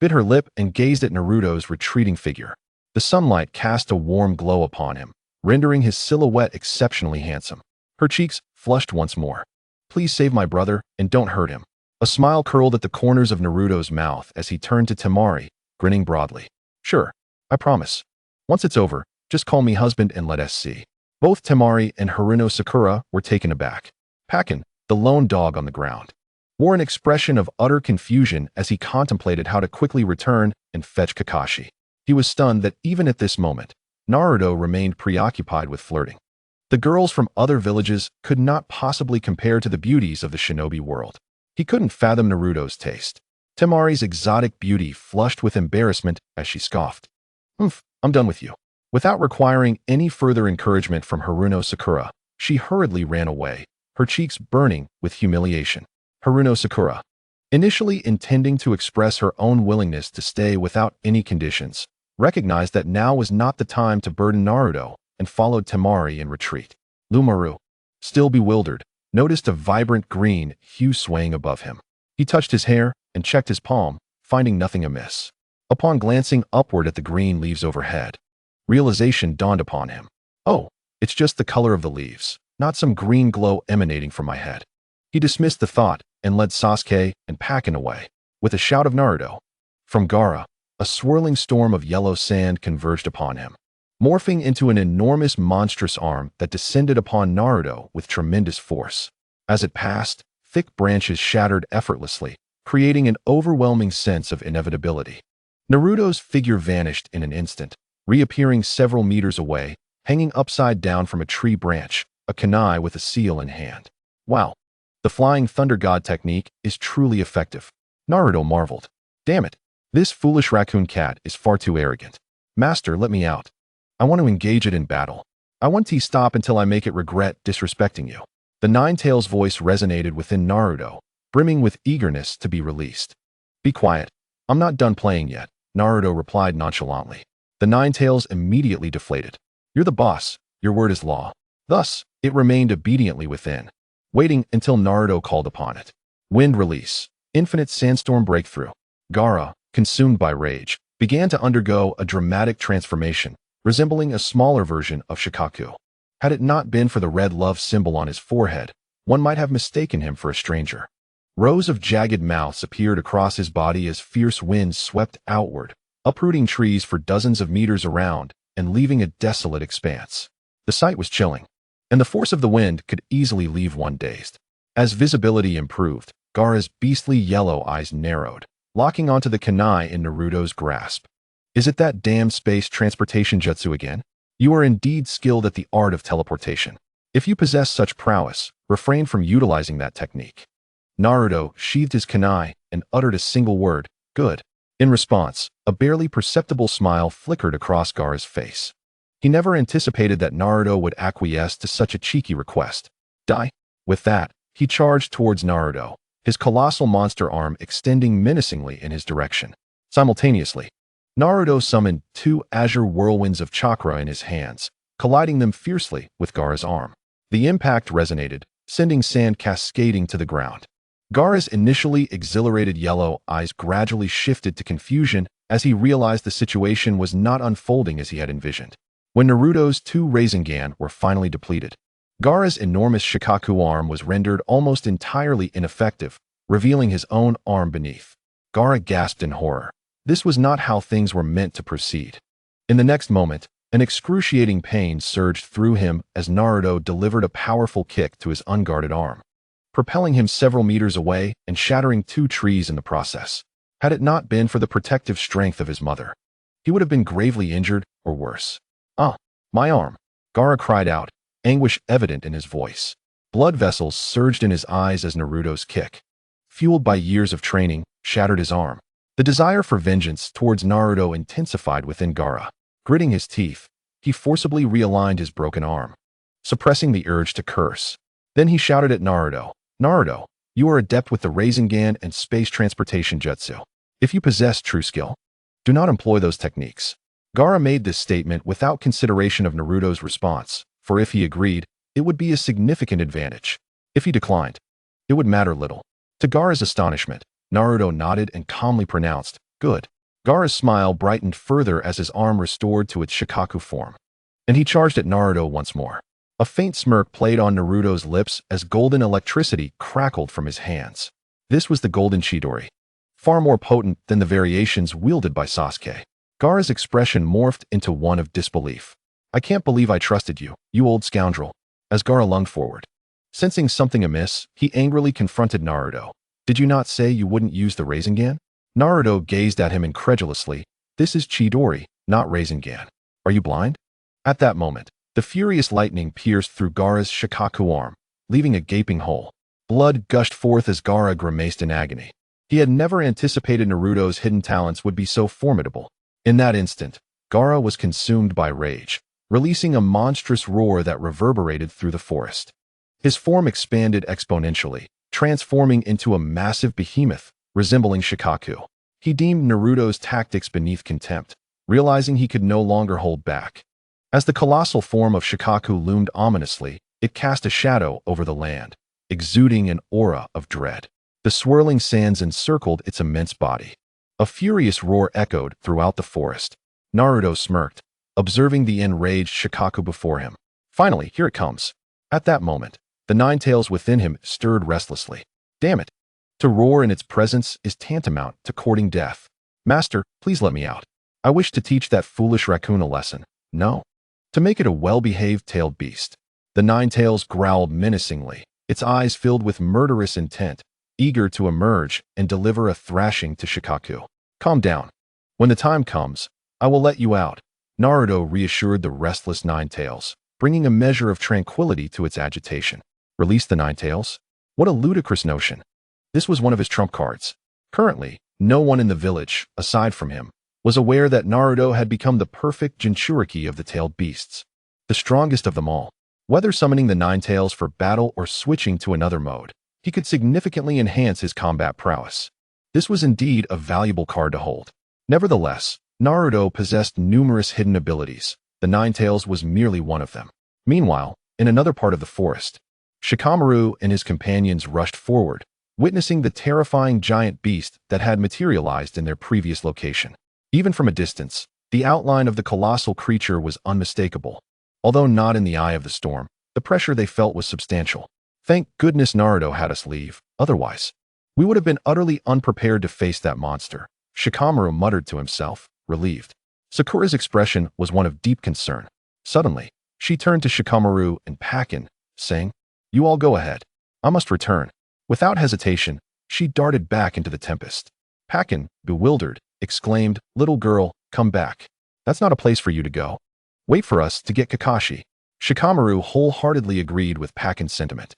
bit her lip and gazed at Naruto's retreating figure. The sunlight cast a warm glow upon him, rendering his silhouette exceptionally handsome. Her cheeks flushed once more. "Please save my brother and don't hurt him." A smile curled at the corners of Naruto's mouth as he turned to Temari, grinning broadly. "Sure, I promise. Once it's over, just call me husband and let us see." Both Temari and Haruno Sakura were taken aback. Pakin, the lone dog on the ground, wore an expression of utter confusion as he contemplated how to quickly return and fetch Kakashi. He was stunned that even at this moment, Naruto remained preoccupied with flirting. The girls from other villages could not possibly compare to the beauties of the shinobi world. He couldn't fathom Naruto's taste. Temari's exotic beauty flushed with embarrassment as she scoffed. I'm done with you." Without requiring any further encouragement from Haruno Sakura, she hurriedly ran away, her cheeks burning with humiliation. Haruno Sakura, initially intending to express her own willingness to stay without any conditions, recognized that now was not the time to burden Naruto and followed Temari in retreat. Lumaru, still bewildered, noticed a vibrant green hue swaying above him. He touched his hair and checked his palm, finding nothing amiss. Upon glancing upward at the green leaves overhead, realization dawned upon him. Oh, it's just the color of the leaves, not some green glow emanating from my head. He dismissed the thought and led Sasuke and Pakken away. With a shout of Naruto, from Gaara, a swirling storm of yellow sand converged upon him, morphing into an enormous monstrous arm that descended upon Naruto with tremendous force. As it passed, thick branches shattered effortlessly, creating an overwhelming sense of inevitability. Naruto's figure vanished in an instant, reappearing several meters away, hanging upside down from a tree branch, a kunai with a seal in hand. Wow, the flying thunder god technique is truly effective. Naruto marveled. Damn it, this foolish raccoon cat is far too arrogant. Master, let me out. I want to engage it in battle. I want to stop until I make it regret disrespecting you. The Nine-Tails voice resonated within Naruto, brimming with eagerness to be released. Be quiet. I'm not done playing yet, Naruto replied nonchalantly. The Nine-Tails immediately deflated. You're the boss. Your word is law. Thus, it remained obediently within, waiting until Naruto called upon it. Wind release. Infinite sandstorm breakthrough. Gaara, consumed by rage, began to undergo a dramatic transformation, resembling a smaller version of Shikaku. Had it not been for the red love symbol on his forehead, one might have mistaken him for a stranger. Rows of jagged mouths appeared across his body as fierce winds swept outward, uprooting trees for dozens of meters around and leaving a desolate expanse. The sight was chilling, and the force of the wind could easily leave one dazed. As visibility improved, Gaara's beastly yellow eyes narrowed, locking onto the kunai in Naruto's grasp. Is it that damned space transportation jutsu again? You are indeed skilled at the art of teleportation. If you possess such prowess, refrain from utilizing that technique. Naruto sheathed his kunai and uttered a single word, good. In response, a barely perceptible smile flickered across Gaara's face. He never anticipated that Naruto would acquiesce to such a cheeky request. Die. With that, he charged towards Naruto, his colossal monster arm extending menacingly in his direction. Simultaneously, Naruto summoned 2 azure whirlwinds of chakra in his hands, colliding them fiercely with Gaara's arm. The impact resonated, sending sand cascading to the ground. Gaara's initially exhilarated yellow eyes gradually shifted to confusion as he realized the situation was not unfolding as he had envisioned. When Naruto's 2 Rasengan were finally depleted, Gaara's enormous Shikaku arm was rendered almost entirely ineffective, revealing his own arm beneath. Gaara gasped in horror. This was not how things were meant to proceed. In the next moment, an excruciating pain surged through him as Naruto delivered a powerful kick to his unguarded arm, propelling him several meters away and shattering 2 trees in the process. Had it not been for the protective strength of his mother, he would have been gravely injured or worse. Ah, my arm! Gaara cried out, anguish evident in his voice. Blood vessels surged in his eyes as Naruto's kick, fueled by years of training, shattered his arm. The desire for vengeance towards Naruto intensified within Gaara. Gritting his teeth, he forcibly realigned his broken arm, suppressing the urge to curse. Then he shouted at Naruto, Naruto, you are adept with the Rasengan and space transportation jutsu. If you possess true skill, do not employ those techniques. Gaara made this statement without consideration of Naruto's response, for if he agreed, it would be a significant advantage. If he declined, it would matter little. To Gaara's astonishment, Naruto nodded and calmly pronounced, good. Gaara's smile brightened further as his arm restored to its Shikaku form, and he charged at Naruto once more. A faint smirk played on Naruto's lips as golden electricity crackled from his hands. This was the golden Chidori, far more potent than the variations wielded by Sasuke. Gaara's expression morphed into one of disbelief. I can't believe I trusted you, you old scoundrel. As Gaara lunged forward, sensing something amiss, he angrily confronted Naruto. Did you not say you wouldn't use the Rasengan? Naruto gazed at him incredulously. This is Chidori, not Rasengan. Are you blind? At that moment, the furious lightning pierced through Gaara's Shikaku arm, leaving a gaping hole. Blood gushed forth as Gaara grimaced in agony. He had never anticipated Naruto's hidden talents would be so formidable. In that instant, Gaara was consumed by rage, releasing a monstrous roar that reverberated through the forest. His form expanded exponentially, transforming into a massive behemoth, resembling Shikaku. He deemed Naruto's tactics beneath contempt, realizing he could no longer hold back. As the colossal form of Shikaku loomed ominously, it cast a shadow over the land, exuding an aura of dread. The swirling sands encircled its immense body. A furious roar echoed throughout the forest. Naruto smirked, observing the enraged Shikaku before him. Finally, here it comes. At that moment, the nine tails within him stirred restlessly. Damn it! To roar in its presence is tantamount to courting death. Master, please let me out. I wish to teach that foolish raccoon a lesson. No. To make it a well-behaved tailed beast. The nine tails growled menacingly, its eyes filled with murderous intent, eager to emerge and deliver a thrashing to Shikaku. Calm down. When the time comes, I will let you out, Naruto reassured the restless nine tails, bringing a measure of tranquility to its agitation. Release the nine tails? What a ludicrous notion. This was one of his trump cards. Currently, no one in the village, aside from him, was aware that Naruto had become the perfect Jinchuriki of the tailed beasts, the strongest of them all. Whether summoning the nine tails for battle or switching to another mode, he could significantly enhance his combat prowess. This was indeed a valuable card to hold. Nevertheless, Naruto possessed numerous hidden abilities. The nine tails was merely one of them. Meanwhile, in another part of the forest, Shikamaru and his companions rushed forward, witnessing the terrifying giant beast that had materialized in their previous location. Even from a distance, the outline of the colossal creature was unmistakable. Although not in the eye of the storm, the pressure they felt was substantial. Thank goodness Naruto had us leave, otherwise, we would have been utterly unprepared to face that monster, Shikamaru muttered to himself, relieved. Sakura's expression was one of deep concern. Suddenly, she turned to Shikamaru and Pakin, saying, "You all go ahead. I must return." Without hesitation, she darted back into the tempest. Pakin, bewildered, exclaimed, "Little girl, come back. That's not a place for you to go. Wait for us to get Kakashi." Shikamaru wholeheartedly agreed with Pakin's sentiment.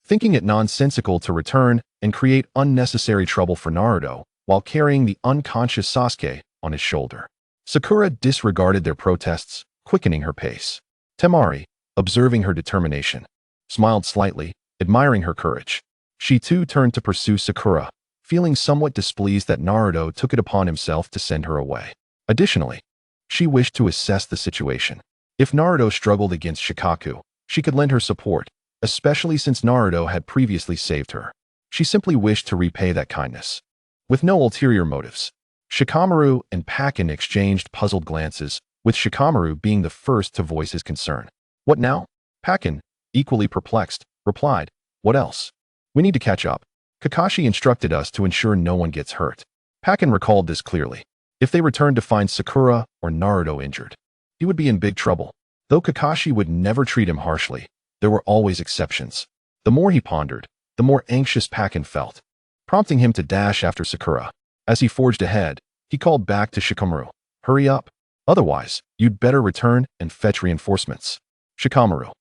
Thinking it nonsensical to return and create unnecessary trouble for Naruto while carrying the unconscious Sasuke on his shoulder. Sakura disregarded their protests, quickening her pace. Temari, observing her determination, smiled slightly, admiring her courage. She too turned to pursue Sakura, feeling somewhat displeased that Naruto took it upon himself to send her away. Additionally, she wished to assess the situation. If Naruto struggled against Shikaku, she could lend her support, especially since Naruto had previously saved her. She simply wished to repay that kindness. With no ulterior motives, Shikamaru and Pakin exchanged puzzled glances, with Shikamaru being the first to voice his concern. "What now?" Pakin, equally perplexed, replied, "What else? We need to catch up. Kakashi instructed us to ensure no one gets hurt." Pakin recalled this clearly. If they returned to find Sakura or Naruto injured, he would be in big trouble. Though Kakashi would never treat him harshly, there were always exceptions. The more he pondered, the more anxious Pakin felt, prompting him to dash after Sakura. As he forged ahead, he called back to Shikamaru, "Hurry up. Otherwise, you'd better return and fetch reinforcements." Shikamaru,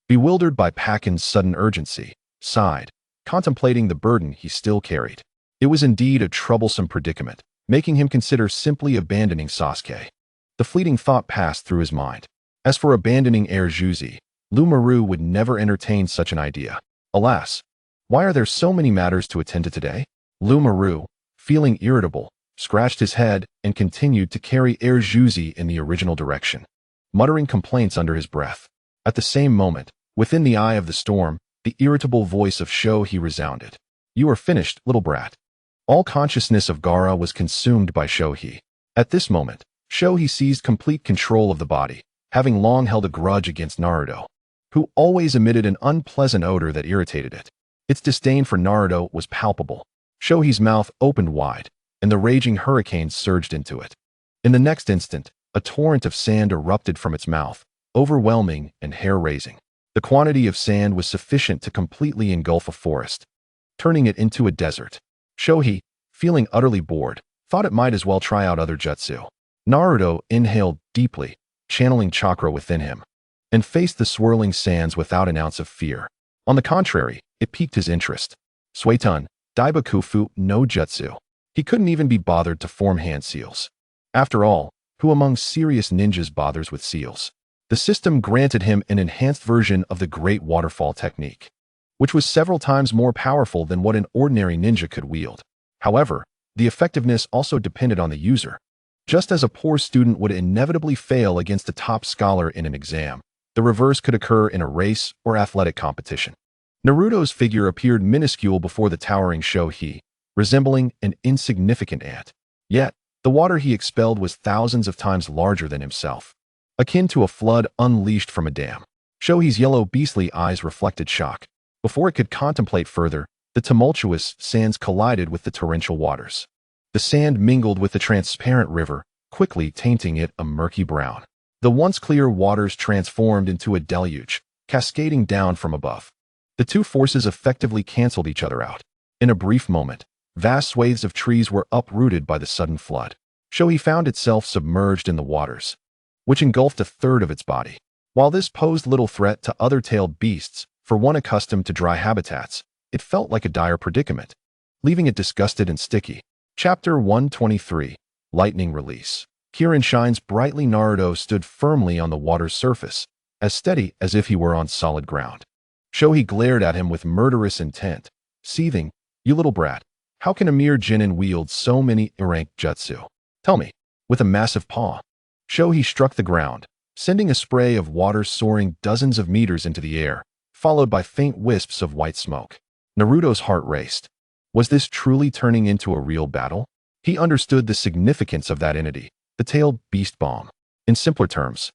bewildered by Pakin's sudden urgency, sighed, contemplating the burden he still carried. It was indeed a troublesome predicament, making him consider simply abandoning Sasuke. The fleeting thought passed through his mind. As for abandoning Heir Juzi, Lumaru would never entertain such an idea. Alas, why are there so many matters to attend to today? Lumaru, feeling irritable, scratched his head and continued to carry Heir Juzi in the original direction, muttering complaints under his breath. At the same moment, within the eye of the storm, the irritable voice of Shohei resounded. "You are finished, little brat." All consciousness of Gaara was consumed by Shohei. At this moment, Shohei seized complete control of the body, having long held a grudge against Naruto, who always emitted an unpleasant odor that irritated it. Its disdain for Naruto was palpable. Shohei's mouth opened wide, and the raging hurricane surged into it. In the next instant, a torrent of sand erupted from its mouth, overwhelming and hair-raising. The quantity of sand was sufficient to completely engulf a forest, turning it into a desert. Shohei, feeling utterly bored, thought it might as well try out other jutsu. Naruto inhaled deeply, channeling chakra within him, and faced the swirling sands without an ounce of fear. On the contrary, it piqued his interest. Suetun, Daibakufu no Jutsu. He couldn't even be bothered to form hand seals. After all, who among serious ninjas bothers with seals? The system granted him an enhanced version of the Great Waterfall technique, which was several times more powerful than what an ordinary ninja could wield. However, the effectiveness also depended on the user. Just as a poor student would inevitably fail against a top scholar in an exam, the reverse could occur in a race or athletic competition. Naruto's figure appeared minuscule before the towering Shohei, resembling an insignificant ant. Yet, the water he expelled was thousands of times larger than himself, akin to a flood unleashed from a dam. Shohei's yellow beastly eyes reflected shock. Before it could contemplate further, the tumultuous sands collided with the torrential waters. The sand mingled with the transparent river, quickly tainting it a murky brown. The once clear waters transformed into a deluge, cascading down from above. The two forces effectively canceled each other out. In a brief moment, vast swathes of trees were uprooted by the sudden flood. Shohei found itself submerged in the waters, which engulfed a third of its body. While this posed little threat to other tailed beasts, for one accustomed to dry habitats, it felt like a dire predicament, leaving it disgusted and sticky. Chapter 123, Lightning Release. Kirin shines brightly. Naruto stood firmly on the water's surface, as steady as if he were on solid ground. Shohei glared at him with murderous intent, seething, "You little brat, how can a mere genin wield so many ranked jutsu? Tell me." With a massive paw, Shohei struck the ground, sending a spray of water soaring dozens of meters into the air, followed by faint wisps of white smoke. Naruto's heart raced. Was this truly turning into a real battle? He understood the significance of that entity, the tailed beast bomb. In simpler terms,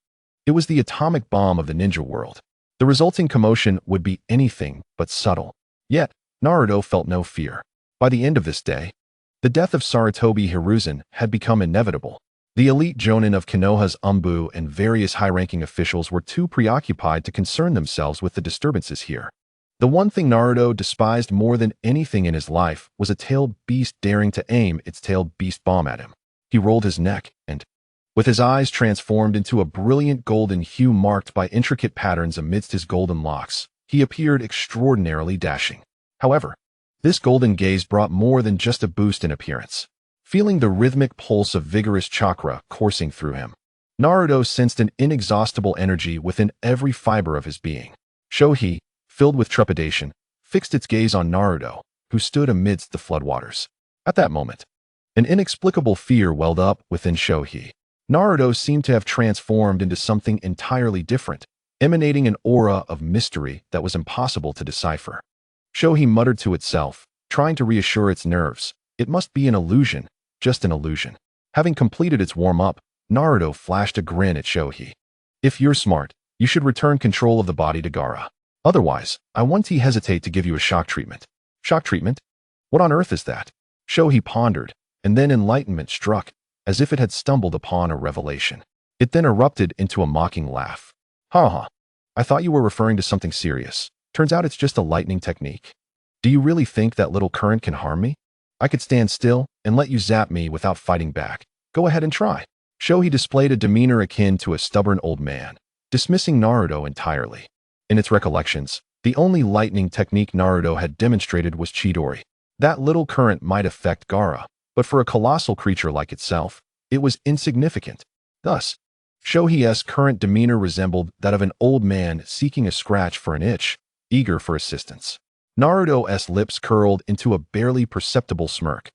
it was the atomic bomb of the ninja world. The resulting commotion would be anything but subtle. Yet, Naruto felt no fear. By the end of this day, the death of Sarutobi Hiruzen had become inevitable. The elite jonin of Konoha's Anbu and various high-ranking officials were too preoccupied to concern themselves with the disturbances here. The one thing Naruto despised more than anything in his life was a tailed beast daring to aim its tailed beast bomb at him. He rolled his neck and, with his eyes transformed into a brilliant golden hue marked by intricate patterns amidst his golden locks, he appeared extraordinarily dashing. However, this golden gaze brought more than just a boost in appearance. Feeling the rhythmic pulse of vigorous chakra coursing through him, Naruto sensed an inexhaustible energy within every fiber of his being. Shohei, filled with trepidation, fixed its gaze on Naruto, who stood amidst the floodwaters. At that moment, an inexplicable fear welled up within Shohei. Naruto seemed to have transformed into something entirely different, emanating an aura of mystery that was impossible to decipher. Shohei muttered to itself, trying to reassure its nerves. It must be an illusion, just an illusion. Having completed its warm-up, Naruto flashed a grin at Shohei. "If you're smart, you should return control of the body to Gaara. Otherwise, I won't hesitate to give you a shock treatment." "Shock treatment? What on earth is that?" Shohei pondered, and then enlightenment struck, as if it had stumbled upon a revelation. It then erupted into a mocking laugh. "Ha ha. I thought you were referring to something serious. Turns out it's just a lightning technique. Do you really think that little current can harm me? I could stand still and let you zap me without fighting back. Go ahead and try." Shohei displayed a demeanor akin to a stubborn old man, dismissing Naruto entirely. In its recollections, the only lightning technique Naruto had demonstrated was Chidori. That little current might affect Gaara, but for a colossal creature like itself, it was insignificant. Thus, Shohei's current demeanor resembled that of an old man seeking a scratch for an itch, eager for assistance. Naruto's lips curled into a barely perceptible smirk.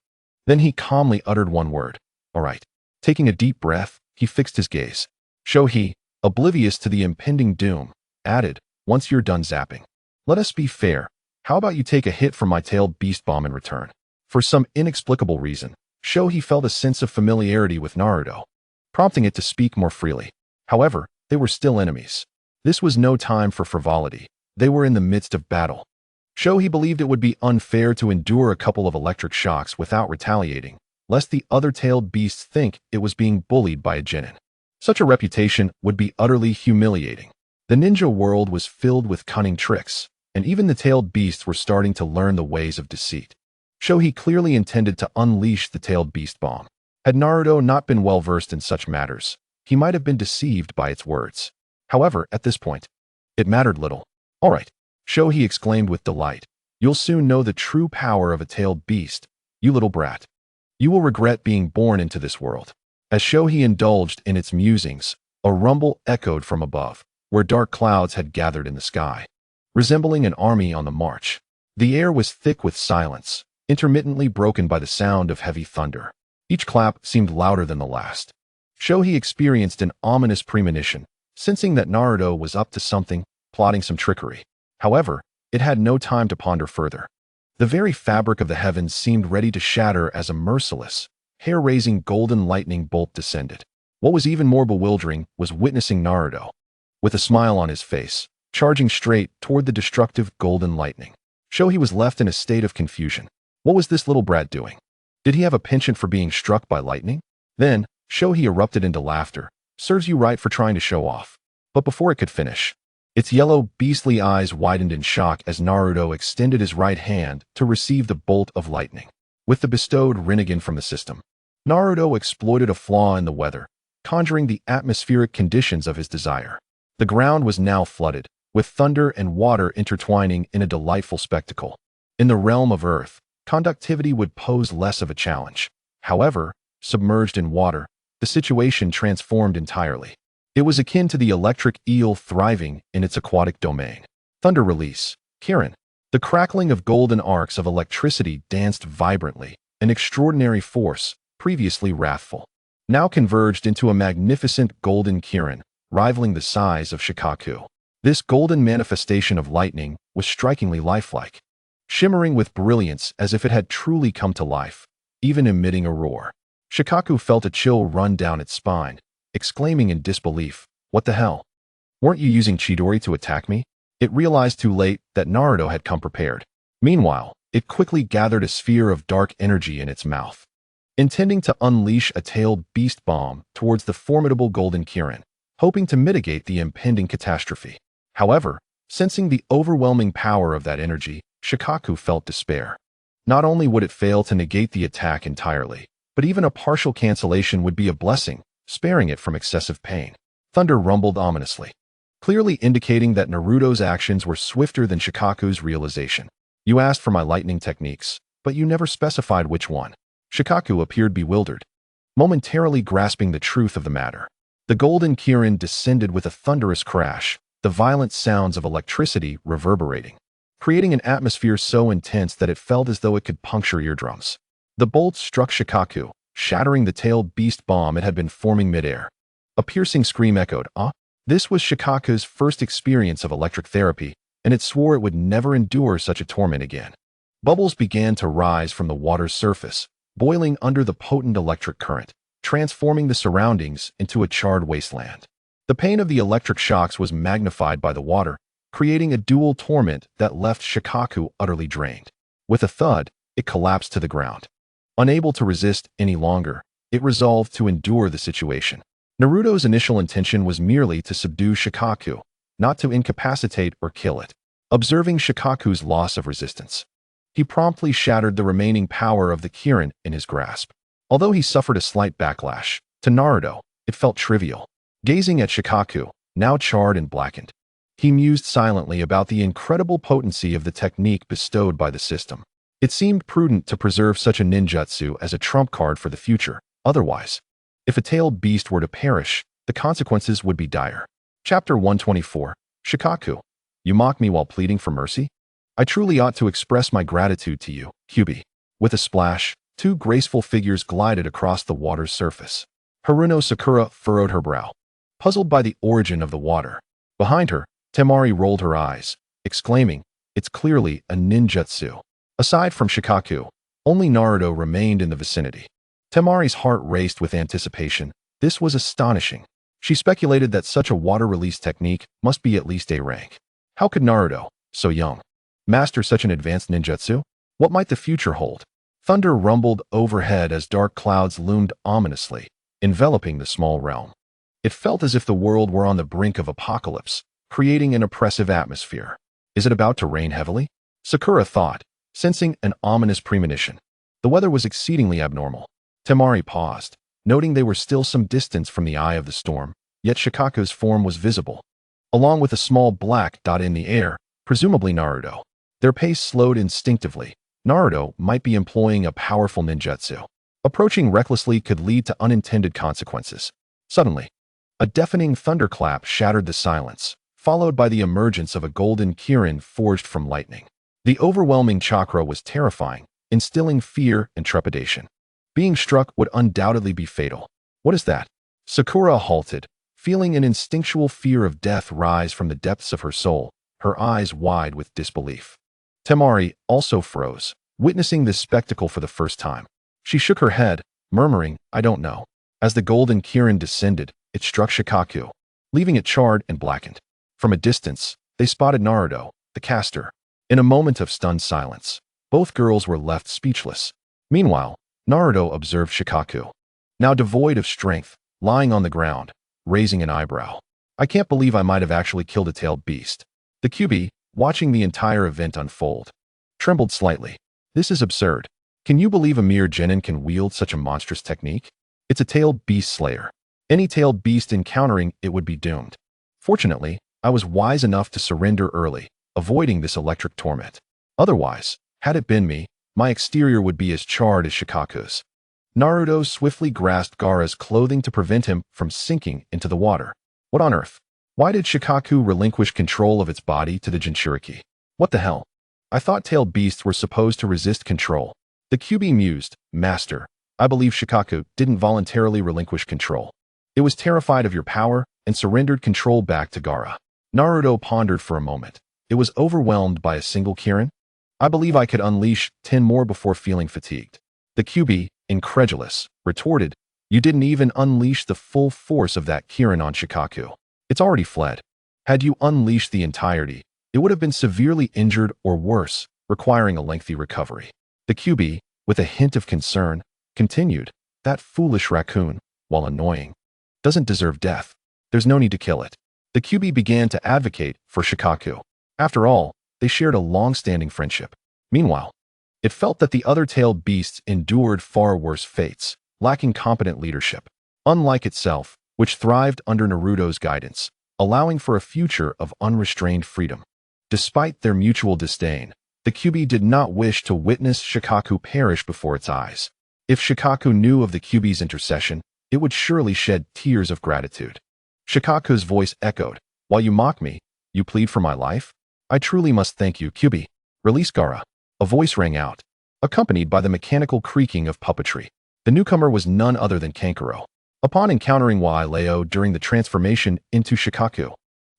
Then he calmly uttered one word. "All right." Taking a deep breath, he fixed his gaze. Shohei, oblivious to the impending doom, added, "Once you're done zapping, let us be fair. How about you take a hit from my tailed beast bomb in return?" For some inexplicable reason, Shohei felt a sense of familiarity with Naruto, prompting it to speak more freely. However, they were still enemies. This was no time for frivolity. They were in the midst of battle. Shohei believed it would be unfair to endure a couple of electric shocks without retaliating, lest the other tailed beasts think it was being bullied by a genin. Such a reputation would be utterly humiliating. The ninja world was filled with cunning tricks, and even the tailed beasts were starting to learn the ways of deceit. Shohei clearly intended to unleash the tailed beast bomb. Had Naruto not been well versed in such matters, he might have been deceived by its words. However, at this point, it mattered little. All right, Show, he exclaimed with delight. You'll soon know the true power of a tailed beast, you little brat. You will regret being born into this world. As Shohei indulged in its musings, a rumble echoed from above, where dark clouds had gathered in the sky, resembling an army on the march. The air was thick with silence, intermittently broken by the sound of heavy thunder. Each clap seemed louder than the last. Shohei experienced an ominous premonition, sensing that Naruto was up to something, plotting some trickery. However, it had no time to ponder further. The very fabric of the heavens seemed ready to shatter as a merciless, hair-raising golden lightning bolt descended. What was even more bewildering was witnessing Naruto, with a smile on his face, charging straight toward the destructive golden lightning. Shohei was left in a state of confusion. What was this little brat doing? Did he have a penchant for being struck by lightning? Then, Shohei erupted into laughter. Serves you right for trying to show off. But before it could finish, its yellow, beastly eyes widened in shock as Naruto extended his right hand to receive the bolt of lightning. With the bestowed Rinnegan from the system, Naruto exploited a flaw in the weather, conjuring the atmospheric conditions of his desire. The ground was now flooded, with thunder and water intertwining in a delightful spectacle. In the realm of Earth, conductivity would pose less of a challenge. However, submerged in water, the situation transformed entirely. It was akin to the electric eel thriving in its aquatic domain. Thunder release. Kirin. The crackling of golden arcs of electricity danced vibrantly, an extraordinary force, previously wrathful, now converged into a magnificent golden Kirin, rivaling the size of Shikaku. This golden manifestation of lightning was strikingly lifelike, shimmering with brilliance as if it had truly come to life, even emitting a roar. Shikaku felt a chill run down its spine, exclaiming in disbelief, "What the hell? Weren't you using Chidori to attack me?" It realized too late that Naruto had come prepared. Meanwhile, it quickly gathered a sphere of dark energy in its mouth, intending to unleash a tailed beast bomb towards the formidable golden Kirin, hoping to mitigate the impending catastrophe. However, sensing the overwhelming power of that energy, Shikaku felt despair. Not only would it fail to negate the attack entirely, but even a partial cancellation would be a blessing, sparing it from excessive pain. Thunder rumbled ominously, clearly indicating that Naruto's actions were swifter than Shikaku's realization. You asked for my lightning techniques, but you never specified which one. Shikaku appeared bewildered, momentarily grasping the truth of the matter. The golden Kirin descended with a thunderous crash, the violent sounds of electricity reverberating, creating an atmosphere so intense that it felt as though it could puncture eardrums. The bolt struck Shikaku, shattering the tailed beast bomb it had been forming midair. A piercing scream echoed, "Ah!" This was Shikaku's first experience of electric therapy, and it swore it would never endure such a torment again. Bubbles began to rise from the water's surface, boiling under the potent electric current, transforming the surroundings into a charred wasteland. The pain of the electric shocks was magnified by the water, creating a dual torment that left Shikaku utterly drained. With a thud, it collapsed to the ground. Unable to resist any longer, it resolved to endure the situation. Naruto's initial intention was merely to subdue Shikaku, not to incapacitate or kill it. Observing Shikaku's loss of resistance, he promptly shattered the remaining power of the Kirin in his grasp. Although he suffered a slight backlash, to Naruto, it felt trivial. Gazing at Shikaku, now charred and blackened, he mused silently about the incredible potency of the technique bestowed by the system. It seemed prudent to preserve such a ninjutsu as a trump card for the future. Otherwise, if a tailed beast were to perish, the consequences would be dire. Chapter 124. Shikaku. You mock me while pleading for mercy? I truly ought to express my gratitude to you, Kyuubi. With a splash, two graceful figures glided across the water's surface. Haruno Sakura furrowed her brow, puzzled by the origin of the water. Behind her, Temari rolled her eyes, exclaiming, "It's clearly a ninjutsu." Aside from Shikaku, only Naruto remained in the vicinity. Temari's heart raced with anticipation. This was astonishing. She speculated that such a water release technique must be at least A rank. How could Naruto, so young, master such an advanced ninjutsu? What might the future hold? Thunder rumbled overhead as dark clouds loomed ominously, enveloping the small realm. It felt as if the world were on the brink of apocalypse, creating an oppressive atmosphere. Is it about to rain heavily? Sakura thought, sensing an ominous premonition. The weather was exceedingly abnormal. Temari paused, noting they were still some distance from the eye of the storm, yet Shikaku's form was visible, along with a small black dot in the air, presumably Naruto. Their pace slowed instinctively. Naruto might be employing a powerful ninjutsu. Approaching recklessly could lead to unintended consequences. Suddenly, a deafening thunderclap shattered the silence, followed by the emergence of a golden kirin forged from lightning. The overwhelming chakra was terrifying, instilling fear and trepidation. Being struck would undoubtedly be fatal. What is that? Sakura halted, feeling an instinctual fear of death rise from the depths of her soul, her eyes wide with disbelief. Temari also froze, witnessing this spectacle for the first time. She shook her head, murmuring, "I don't know." As the golden kirin descended, it struck Shikaku, leaving it charred and blackened. From a distance, they spotted Naruto, the caster. In a moment of stunned silence, both girls were left speechless. Meanwhile, Naruto observed Shikaku, now devoid of strength, lying on the ground, raising an eyebrow. "I can't believe I might have actually killed a tailed beast." The Kyuubi, watching the entire event unfold, trembled slightly. "This is absurd. Can you believe a mere genin can wield such a monstrous technique? It's a tailed beast slayer. Any tailed beast encountering it would be doomed. Fortunately, I was wise enough to surrender early, avoiding this electric torment. Otherwise, had it been me, my exterior would be as charred as Shikaku's." Naruto swiftly grasped Gaara's clothing to prevent him from sinking into the water. What on earth? Why did Shikaku relinquish control of its body to the Jinchuriki? What the hell? I thought tailed beasts were supposed to resist control. The Kyuubi mused, "Master, I believe Shikaku didn't voluntarily relinquish control. It was terrified of your power and surrendered control back to Gaara." Naruto pondered for a moment. It was overwhelmed by a single kirin? "I believe I could unleash 10 more before feeling fatigued." The Kyuubi, incredulous, retorted, "You didn't even unleash the full force of that kirin on Shikaku. It's already fled. Had you unleashed the entirety, it would have been severely injured or worse, requiring a lengthy recovery." The Kyuubi, with a hint of concern, continued, "That foolish raccoon, while annoying, doesn't deserve death. There's no need to kill it." The Kyuubi began to advocate for Shikaku. After all, they shared a long-standing friendship. Meanwhile, it felt that the other tailed beasts endured far worse fates, lacking competent leadership. Unlike itself, which thrived under Naruto's guidance, allowing for a future of unrestrained freedom. Despite their mutual disdain, the Kyuubi did not wish to witness Shikaku perish before its eyes. If Shikaku knew of the Kyuubi's intercession, it would surely shed tears of gratitude. Shikaku's voice echoed, "While you mock me, you plead for my life? I truly must thank you, Kyuubi. Release Gaara." A voice rang out, accompanied by the mechanical creaking of puppetry. The newcomer was none other than Kankuro. Upon encountering Waileo during the transformation into Shikaku,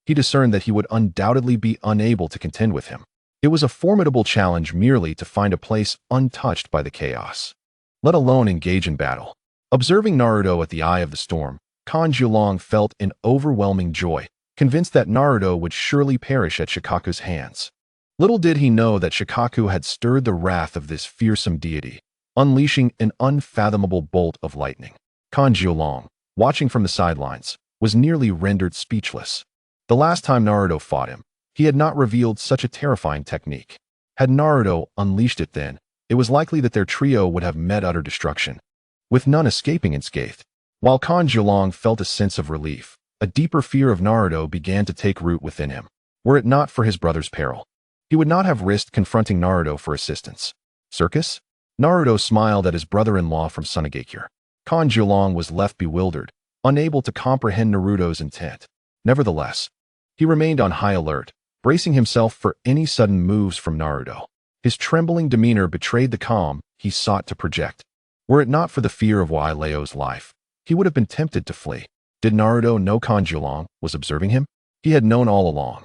he discerned that he would undoubtedly be unable to contend with him. It was a formidable challenge merely to find a place untouched by the chaos, let alone engage in battle. Observing Naruto at the eye of the storm, Kanjulong felt an overwhelming joy, convinced that Naruto would surely perish at Shikaku's hands. Little did he know that Shikaku had stirred the wrath of this fearsome deity, unleashing an unfathomable bolt of lightning. Kanjulong, watching from the sidelines, was nearly rendered speechless. The last time Naruto fought him, he had not revealed such a terrifying technique. Had Naruto unleashed it then, it was likely that their trio would have met utter destruction, with none escaping unscathed. While Kanjulong felt a sense of relief, a deeper fear of Naruto began to take root within him. Were it not for his brother's peril, he would not have risked confronting Naruto for assistance. Circus? Naruto smiled at his brother-in-law from Tsunade. Kanjulong was left bewildered, unable to comprehend Naruto's intent. Nevertheless, he remained on high alert, bracing himself for any sudden moves from Naruto. His trembling demeanor betrayed the calm he sought to project. Were it not for the fear of Waileo's life, he would have been tempted to flee. Did Naruto know Kanjulong was observing him? He had known all along.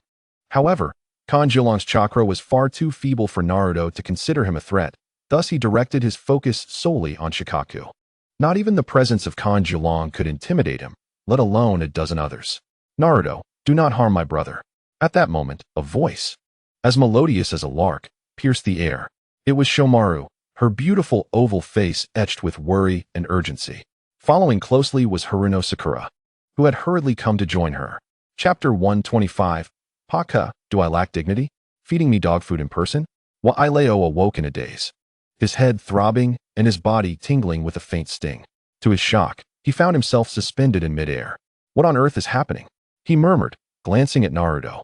However, Kanjulong's chakra was far too feeble for Naruto to consider him a threat, thus he directed his focus solely on Shikaku. Not even the presence of Kanjulong could intimidate him, let alone a dozen others. "Naruto, do not harm my brother." At that moment, a voice, as melodious as a lark, pierced the air. It was Shomaru, her beautiful oval face etched with worry and urgency. Following closely was Haruno Sakura, who had hurriedly come to join her. Chapter 125, Paka, do I lack dignity? Feeding me dog food in person? Waileo awoke in a daze, his head throbbing and his body tingling with a faint sting. To his shock, He found himself suspended in midair. What on earth is happening? He murmured, glancing at Naruto,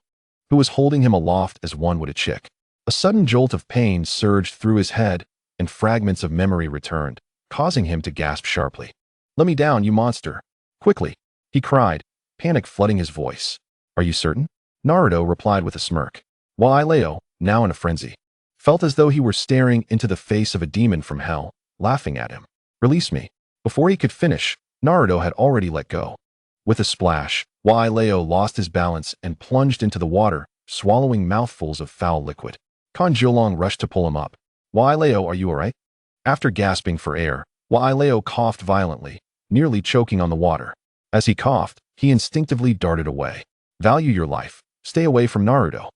who was holding him aloft as one would a chick. A sudden jolt of pain surged through his head, and fragments of memory returned, causing him to gasp sharply. "Let me down, you monster! Quickly!" he cried, panic flooding his voice. "Are you certain?" Naruto replied with a smirk, while Ileo, now in a frenzy, felt as though he were staring into the face of a demon from hell, laughing at him. "Release me." Before he could finish, Naruto had already let go. With a splash, Ileo lost his balance and plunged into the water, swallowing mouthfuls of foul liquid. Kanjulong rushed to pull him up. "Ileo, are you alright?" After gasping for air, Ileo coughed violently, nearly choking on the water. As he coughed, he instinctively darted away. "Value your life. Stay away from Naruto."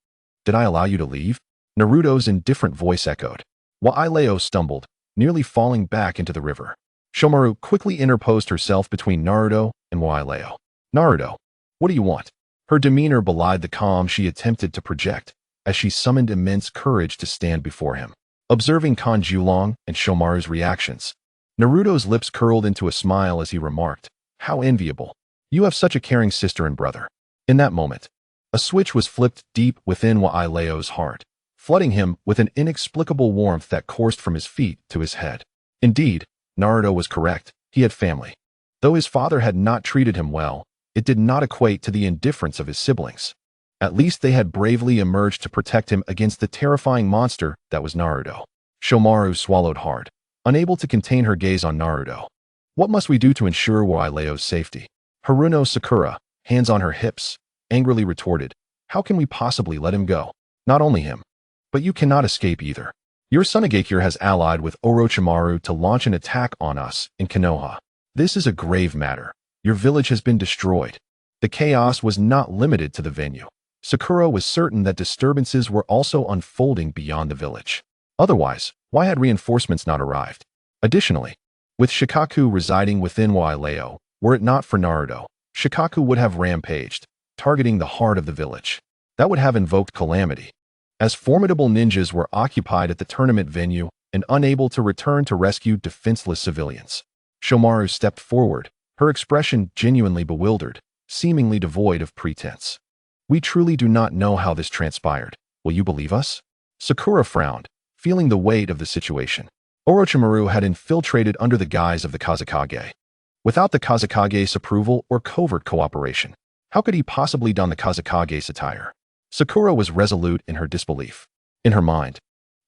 "Did I allow you to leave?" Naruto's indifferent voice echoed. Ileo stumbled, nearly falling back into the river. Shomaru quickly interposed herself between Naruto and Ileo. "Naruto, what do you want?" Her demeanor belied the calm she attempted to project, as she summoned immense courage to stand before him. Observing Kanjulong and Shomaru's reactions, Naruto's lips curled into a smile as he remarked, "How enviable. You have such a caring sister and brother." In that moment, a switch was flipped deep within Ileo's heart, flooding him with an inexplicable warmth that coursed from his feet to his head. Indeed, Naruto was correct. He had family. Though his father had not treated him well, it did not equate to the indifference of his siblings. At least they had bravely emerged to protect him against the terrifying monster that was Naruto. Shomaru swallowed hard, unable to contain her gaze on Naruto. "What must we do to ensure Ileo's safety?" Haruno Sakura, hands on her hips, angrily retorted, "How can we possibly let him go? Not only him, but you cannot escape either. Your Tsunade has allied with Orochimaru to launch an attack on us in Konoha. This is a grave matter. Your village has been destroyed." The chaos was not limited to the venue. Sakura was certain that disturbances were also unfolding beyond the village. Otherwise, why had reinforcements not arrived? Additionally, with Shikaku residing within Ileo, were it not for Naruto, Shikaku would have rampaged, targeting the heart of the village. That would have invoked calamity. As formidable ninjas were occupied at the tournament venue and unable to return to rescue defenseless civilians. Shomaru stepped forward, her expression genuinely bewildered, seemingly devoid of pretense. "We truly do not know how this transpired. Will you believe us?" Sakura frowned, feeling the weight of the situation. Orochimaru had infiltrated under the guise of the Kazekage. Without the Kazekage's approval or covert cooperation, how could he possibly don the Kazekage's attire? Sakura was resolute in her disbelief. In her mind,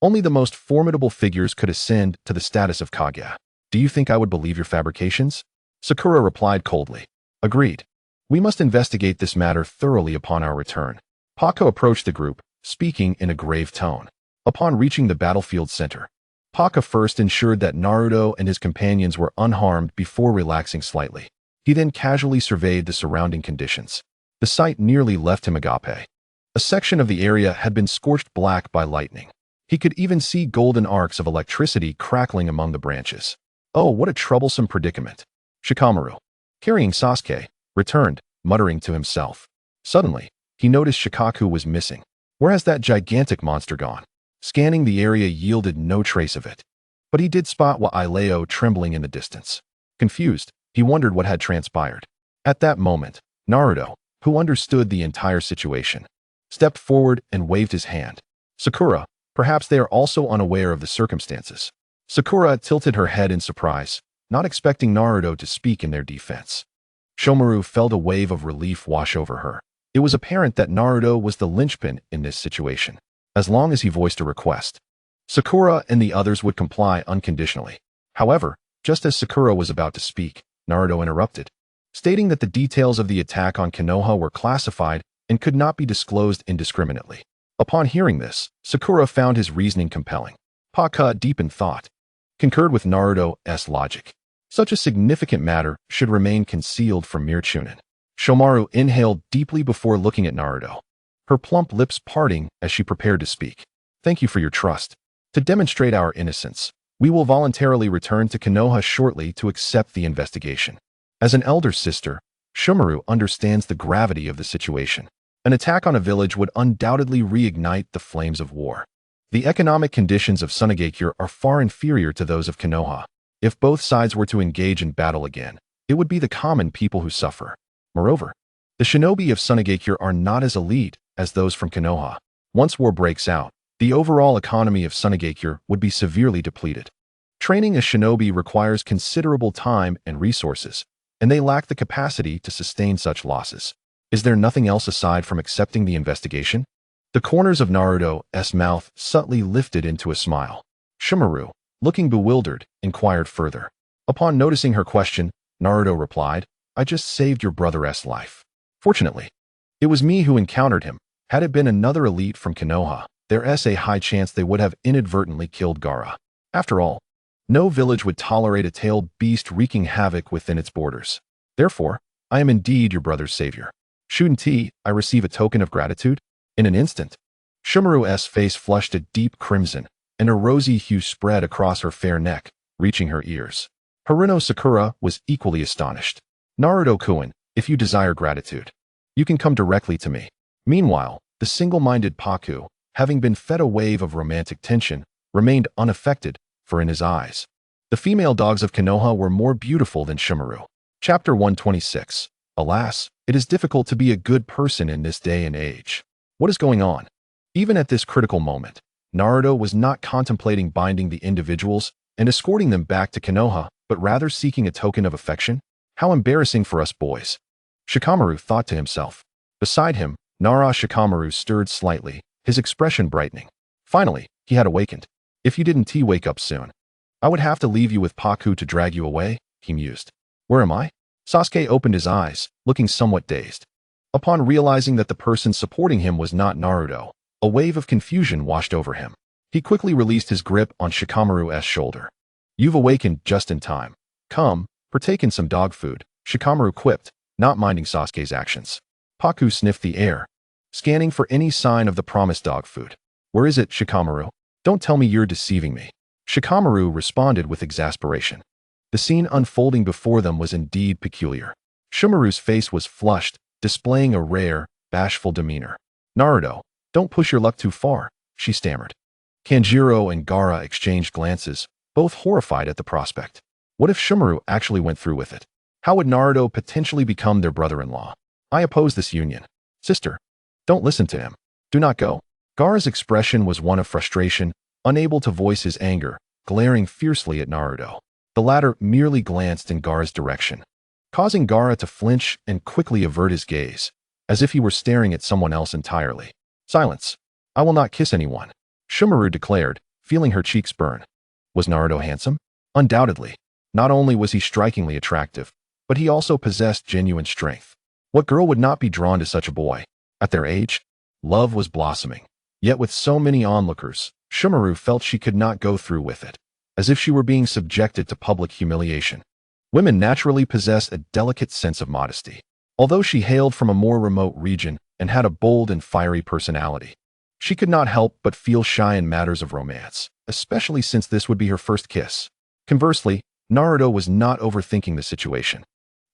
only the most formidable figures could ascend to the status of Kage. "Do you think I would believe your fabrications?" Sakura replied coldly. "Agreed. We must investigate this matter thoroughly upon our return." Pako approached the group, speaking in a grave tone. Upon reaching the battlefield center, Paka first ensured that Naruto and his companions were unharmed before relaxing slightly. He then casually surveyed the surrounding conditions. The sight nearly left him agape. A section of the area had been scorched black by lightning. He could even see golden arcs of electricity crackling among the branches. Oh, what a troublesome predicament. Shikamaru, carrying Sasuke, returned, muttering to himself. Suddenly, he noticed Shikaku was missing. Where has that gigantic monster gone? Scanning the area yielded no trace of it. But he did spot Ileo trembling in the distance. Confused, he wondered what had transpired. At that moment, Naruto, who understood the entire situation, stepped forward and waved his hand. "Sakura, perhaps they are also unaware of the circumstances." Sakura tilted her head in surprise, not expecting Naruto to speak in their defense. Shomaru felt a wave of relief wash over her. It was apparent that Naruto was the linchpin in this situation. As long as he voiced a request, Sakura and the others would comply unconditionally. However, just as Sakura was about to speak, Naruto interrupted, stating that the details of the attack on Konoha were classified and could not be disclosed indiscriminately. Upon hearing this, Sakura found his reasoning compelling. Paka, deep in thought, concurred with Naruto's logic. Such a significant matter should remain concealed from mere chunin. Shomaru inhaled deeply before looking at Naruto, her plump lips parting as she prepared to speak. "Thank you for your trust. To demonstrate our innocence, we will voluntarily return to Konoha shortly to accept the investigation." As an elder sister, Shomaru understands the gravity of the situation. An attack on a village would undoubtedly reignite the flames of war. The economic conditions of Tsunade are far inferior to those of Konoha. If both sides were to engage in battle again, it would be the common people who suffer. Moreover, the shinobi of Tsunade are not as elite as those from Konoha. Once war breaks out, the overall economy of Tsunade would be severely depleted. Training a shinobi requires considerable time and resources, and they lack the capacity to sustain such losses. Is there nothing else aside from accepting the investigation? The corners of Naruto's mouth subtly lifted into a smile. Shimaru, looking bewildered, inquired further. Upon noticing her question, Naruto replied, I just saved your brother's life. Fortunately, it was me who encountered him. Had it been another elite from Konoha, there's a high chance they would have inadvertently killed Gaara. After all, no village would tolerate a tailed beast wreaking havoc within its borders. Therefore, I am indeed your brother's savior. Shouldn't I receive a token of gratitude? In an instant, Shimaru's face flushed a deep crimson, and a rosy hue spread across her fair neck, reaching her ears. Haruno Sakura was equally astonished. Naruto-kun, if you desire gratitude, you can come directly to me. Meanwhile, the single-minded Paku, having been fed a wave of romantic tension, remained unaffected, for in his eyes, the female dogs of Konoha were more beautiful than Shimaru. Chapter 126. Alas, it is difficult to be a good person in this day and age. What is going on? Even at this critical moment, Naruto was not contemplating binding the individuals and escorting them back to Konoha, but rather seeking a token of affection? How embarrassing for us boys. Shikamaru thought to himself. Beside him, Nara Shikamaru stirred slightly, his expression brightening. Finally, he had awakened. If you didn't wake up soon, I would have to leave you with Paku to drag you away, he mused. Where am I? Sasuke opened his eyes, looking somewhat dazed. Upon realizing that the person supporting him was not Naruto, a wave of confusion washed over him. He quickly released his grip on Shikamaru's shoulder. You've awakened just in time. Come, partake in some dog food, Shikamaru quipped, not minding Sasuke's actions. Paku sniffed the air, scanning for any sign of the promised dog food. Where is it, Shikamaru? Don't tell me you're deceiving me. Shikamaru responded with exasperation. The scene unfolding before them was indeed peculiar. Shimaru's face was flushed, displaying a rare, bashful demeanor. Naruto, don't push your luck too far, she stammered. Kanjiro and Gaara exchanged glances, both horrified at the prospect. What if Shimaru actually went through with it? How would Naruto potentially become their brother-in-law? I oppose this union. Sister, don't listen to him. Do not go. Gaara's expression was one of frustration, unable to voice his anger, glaring fiercely at Naruto. The latter merely glanced in Gaara's direction, causing Gaara to flinch and quickly avert his gaze, as if he were staring at someone else entirely. Silence. I will not kiss anyone, Shimaru declared, feeling her cheeks burn. Was Naruto handsome? Undoubtedly. Not only was he strikingly attractive, but he also possessed genuine strength. What girl would not be drawn to such a boy? At their age, love was blossoming. Yet with so many onlookers, Shimaru felt she could not go through with it, as if she were being subjected to public humiliation. Women naturally possess a delicate sense of modesty. Although she hailed from a more remote region and had a bold and fiery personality, she could not help but feel shy in matters of romance, especially since this would be her first kiss. Conversely, Naruto was not overthinking the situation.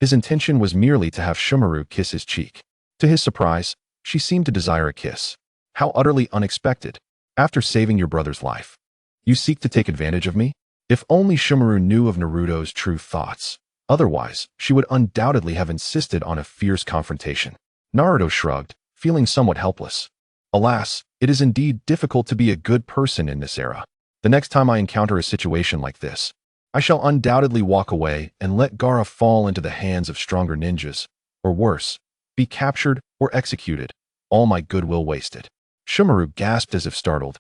His intention was merely to have Shimaru kiss his cheek. To his surprise, she seemed to desire a kiss. How utterly unexpected. After saving your brother's life, you seek to take advantage of me? If only Shimaru knew of Naruto's true thoughts. Otherwise, she would undoubtedly have insisted on a fierce confrontation. Naruto shrugged, feeling somewhat helpless. Alas, it is indeed difficult to be a good person in this era. The next time I encounter a situation like this, I shall undoubtedly walk away and let Gaara fall into the hands of stronger ninjas, or worse, be captured or executed, all my goodwill wasted. Shimaru gasped as if startled,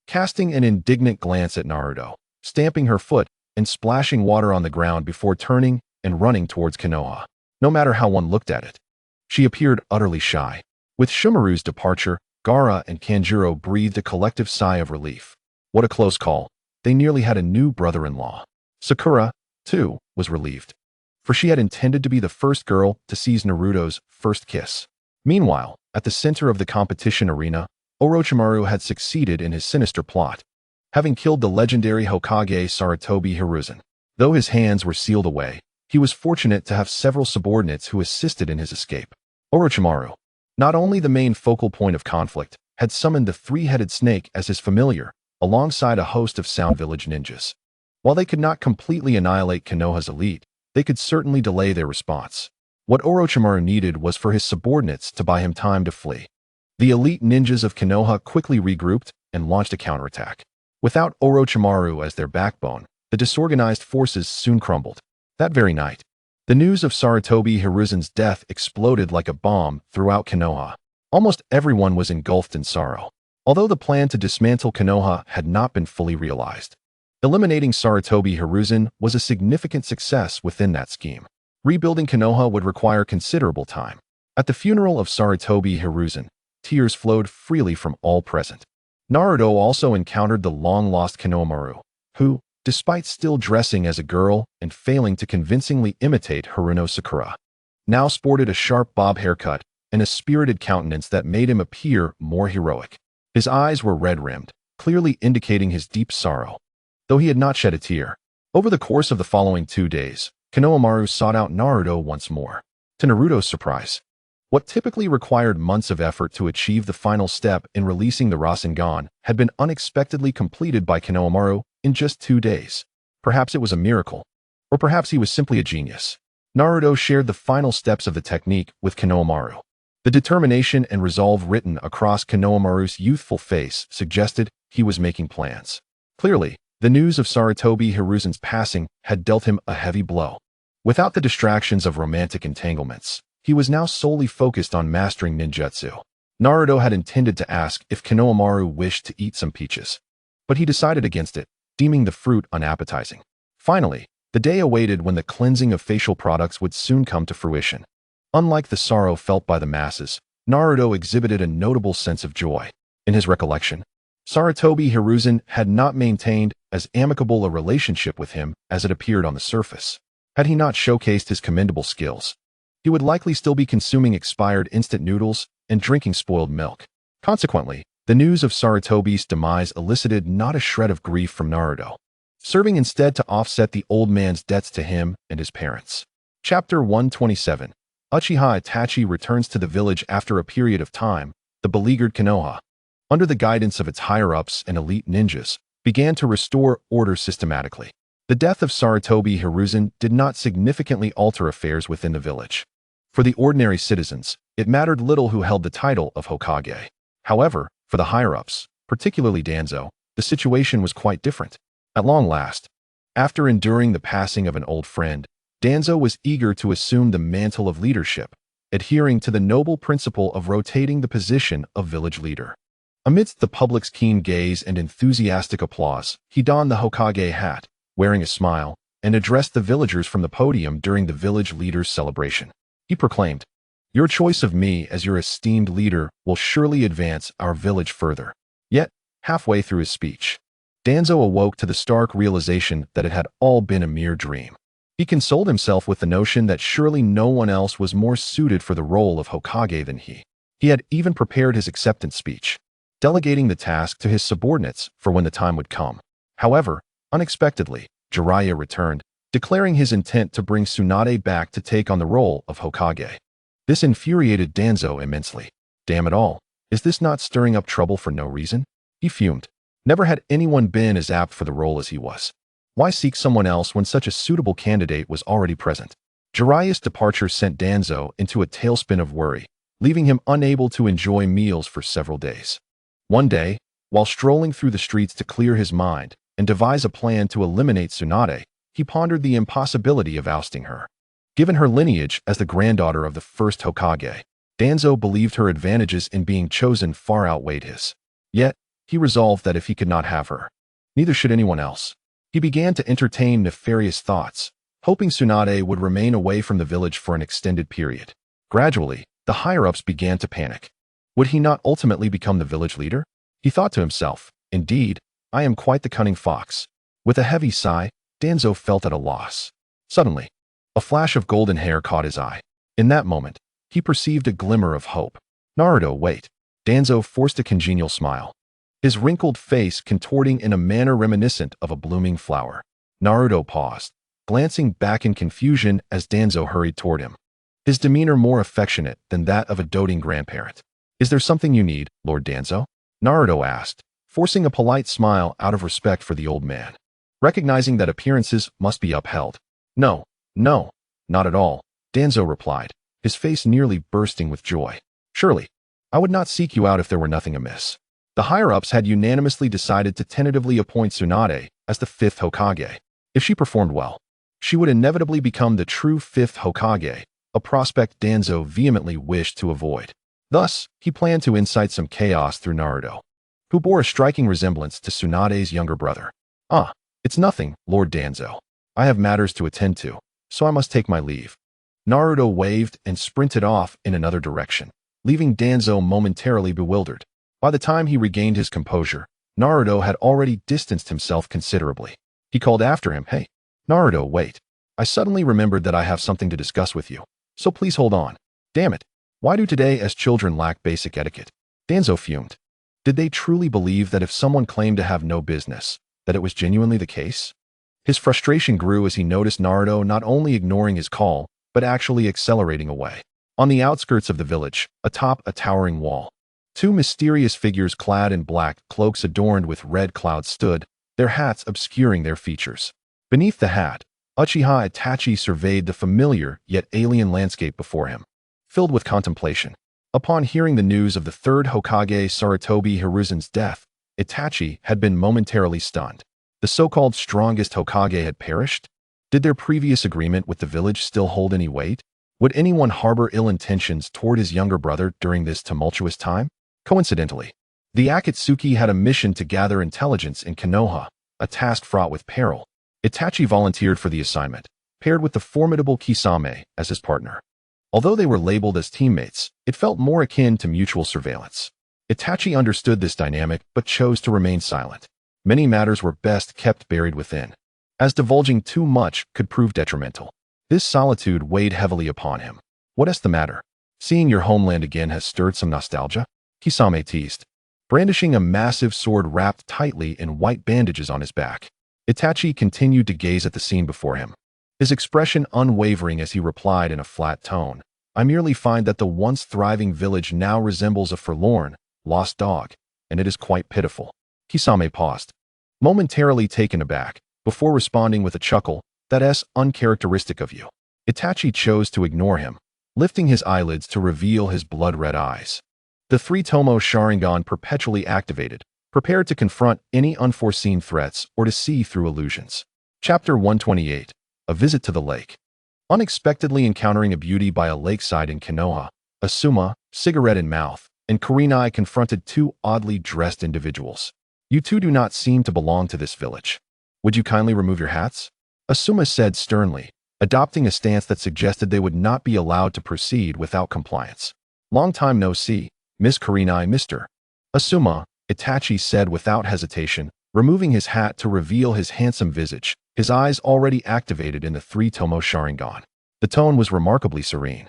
casting an indignant glance at Naruto, stamping her foot and splashing water on the ground before turning and running towards Konoha. No matter how one looked at it, she appeared utterly shy. With Shimaru's departure, Gaara and Kanjiro breathed a collective sigh of relief. What a close call. They nearly had a new brother-in-law. Sakura, too, was relieved, for she had intended to be the first girl to seize Naruto's first kiss. Meanwhile, at the center of the competition arena, Orochimaru had succeeded in his sinister plot, having killed the legendary Hokage Sarutobi Hiruzen. Though his hands were sealed away, he was fortunate to have several subordinates who assisted in his escape. Orochimaru, not only the main focal point of conflict, had summoned the three-headed snake as his familiar, alongside a host of Sound Village ninjas. While they could not completely annihilate Konoha's elite, they could certainly delay their response. What Orochimaru needed was for his subordinates to buy him time to flee. The elite ninjas of Konoha quickly regrouped and launched a counterattack. Without Orochimaru as their backbone, the disorganized forces soon crumbled. That very night, the news of Sarutobi Hiruzen's death exploded like a bomb throughout Konoha. Almost everyone was engulfed in sorrow, although the plan to dismantle Konoha had not been fully realized. Eliminating Sarutobi Hiruzen was a significant success within that scheme. Rebuilding Konoha would require considerable time. At the funeral of Sarutobi Hiruzen, tears flowed freely from all present. Naruto also encountered the long-lost Konohamaru, who, despite still dressing as a girl and failing to convincingly imitate Haruno Sakura, now sported a sharp bob haircut and a spirited countenance that made him appear more heroic. His eyes were red-rimmed, clearly indicating his deep sorrow, though he had not shed a tear. Over the course of the following 2 days, Konohamaru sought out Naruto once more. To Naruto's surprise, what typically required months of effort to achieve the final step in releasing the Rasengan had been unexpectedly completed by Konohamaru in just 2 days. Perhaps it was a miracle, or perhaps he was simply a genius. Naruto shared the final steps of the technique with Konohamaru. The determination and resolve written across Konohamaru's youthful face suggested he was making plans. Clearly, the news of Sarutobi Hiruzen's passing had dealt him a heavy blow. Without the distractions of romantic entanglements, he was now solely focused on mastering ninjutsu. Naruto had intended to ask if Konohamaru wished to eat some peaches, but he decided against it, deeming the fruit unappetizing. Finally, the day awaited when the cleansing of facial products would soon come to fruition. Unlike the sorrow felt by the masses, Naruto exhibited a notable sense of joy. In his recollection, Sarutobi Hiruzen had not maintained as amicable a relationship with him as it appeared on the surface. Had he not showcased his commendable skills, he would likely still be consuming expired instant noodles and drinking spoiled milk. Consequently, the news of Sarutobi's demise elicited not a shred of grief from Naruto, serving instead to offset the old man's debts to him and his parents. Chapter 127. Uchiha Itachi returns to the village after a period of time. The beleaguered Konoha, under the guidance of its higher-ups and elite ninjas, began to restore order systematically. The death of Sarutobi Hiruzen did not significantly alter affairs within the village. For the ordinary citizens, it mattered little who held the title of Hokage. However, for the higher-ups, particularly Danzo, the situation was quite different. At long last, after enduring the passing of an old friend, Danzo was eager to assume the mantle of leadership, adhering to the noble principle of rotating the position of village leader. Amidst the public's keen gaze and enthusiastic applause, he donned the Hokage hat, wearing a smile, and addressed the villagers from the podium during the village leader's celebration. He proclaimed, "Your choice of me as your esteemed leader will surely advance our village further." Yet, halfway through his speech, Danzo awoke to the stark realization that it had all been a mere dream. He consoled himself with the notion that surely no one else was more suited for the role of Hokage than he. He had even prepared his acceptance speech, delegating the task to his subordinates for when the time would come. However, unexpectedly, Jiraiya returned, declaring his intent to bring Tsunade back to take on the role of Hokage. This infuriated Danzo immensely. Damn it all, is this not stirring up trouble for no reason? He fumed. Never had anyone been as apt for the role as he was. Why seek someone else when such a suitable candidate was already present? Jiraiya's departure sent Danzo into a tailspin of worry, leaving him unable to enjoy meals for several days. One day, while strolling through the streets to clear his mind and devise a plan to eliminate Tsunade, he pondered the impossibility of ousting her. Given her lineage as the granddaughter of the first Hokage, Danzo believed her advantages in being chosen far outweighed his. Yet, he resolved that if he could not have her, neither should anyone else. He began to entertain nefarious thoughts, hoping Tsunade would remain away from the village for an extended period. Gradually, the higher-ups began to panic. Would he not ultimately become the village leader? He thought to himself, "Indeed, I am quite the cunning fox." With a heavy sigh, Danzo felt at a loss. Suddenly, a flash of golden hair caught his eye. In that moment, he perceived a glimmer of hope. "Naruto, wait." Danzo forced a congenial smile, his wrinkled face contorting in a manner reminiscent of a blooming flower. Naruto paused, glancing back in confusion as Danzo hurried toward him, his demeanor more affectionate than that of a doting grandparent. "Is there something you need, Lord Danzo?" Naruto asked, forcing a polite smile out of respect for the old man. Recognizing that appearances must be upheld. "No, No, not at all, Danzo replied, his face nearly bursting with joy. Surely, I would not seek you out if there were nothing amiss. The higher-ups had unanimously decided to tentatively appoint Tsunade as the 5th Hokage. If she performed well, she would inevitably become the true 5th Hokage, a prospect Danzo vehemently wished to avoid. Thus, he planned to incite some chaos through Naruto, who bore a striking resemblance to Tsunade's younger brother. Ah, it's nothing, Lord Danzo. I have matters to attend to, so I must take my leave. Naruto waved and sprinted off in another direction, leaving Danzo momentarily bewildered. By the time he regained his composure, Naruto had already distanced himself considerably. He called after him, "Hey, Naruto, wait. I suddenly remembered that I have something to discuss with you, so please hold on. Damn it, why do today as children lack basic etiquette?" Danzo fumed. Did they truly believe that if someone claimed to have no business, that it was genuinely the case? His frustration grew as he noticed Naruto not only ignoring his call, but actually accelerating away. On the outskirts of the village, atop a towering wall, two mysterious figures clad in black cloaks adorned with red clouds stood, their hats obscuring their features. Beneath the hat, Uchiha Itachi surveyed the familiar yet alien landscape before him, filled with contemplation. Upon hearing the news of the 3rd Hokage Sarutobi Hiruzen's death, Itachi had been momentarily stunned. The so-called strongest Hokage had perished? Did their previous agreement with the village still hold any weight? Would anyone harbor ill intentions toward his younger brother during this tumultuous time? Coincidentally, the Akatsuki had a mission to gather intelligence in Konoha, a task fraught with peril. Itachi volunteered for the assignment, paired with the formidable Kisame as his partner. Although they were labeled as teammates, it felt more akin to mutual surveillance. Itachi understood this dynamic but chose to remain silent. Many matters were best kept buried within, as divulging too much could prove detrimental. This solitude weighed heavily upon him. What is the matter? Seeing your homeland again has stirred some nostalgia? Kisame teased, brandishing a massive sword wrapped tightly in white bandages on his back. Itachi continued to gaze at the scene before him, his expression unwavering as he replied in a flat tone. I merely find that the once thriving village now resembles a forlorn, lost dog, and it is quite pitiful. Kisame paused, momentarily taken aback, before responding with a chuckle, "That's uncharacteristic of you." Itachi chose to ignore him, lifting his eyelids to reveal his blood-red eyes. The 3-Tomo Sharingan perpetually activated, prepared to confront any unforeseen threats or to see through illusions. Chapter 128. A Visit to the Lake. Unexpectedly encountering a beauty by a lakeside in Konoha, Asuma, cigarette in mouth, and Kurenai confronted two oddly dressed individuals. "You two do not seem to belong to this village. Would you kindly remove your hats?" Asuma said sternly, adopting a stance that suggested they would not be allowed to proceed without compliance. "Long time no see, Miss Kurenai, Mr. Asuma," Itachi said without hesitation, removing his hat to reveal his handsome visage, his eyes already activated in the 3-Tomo Sharingan. The tone was remarkably serene,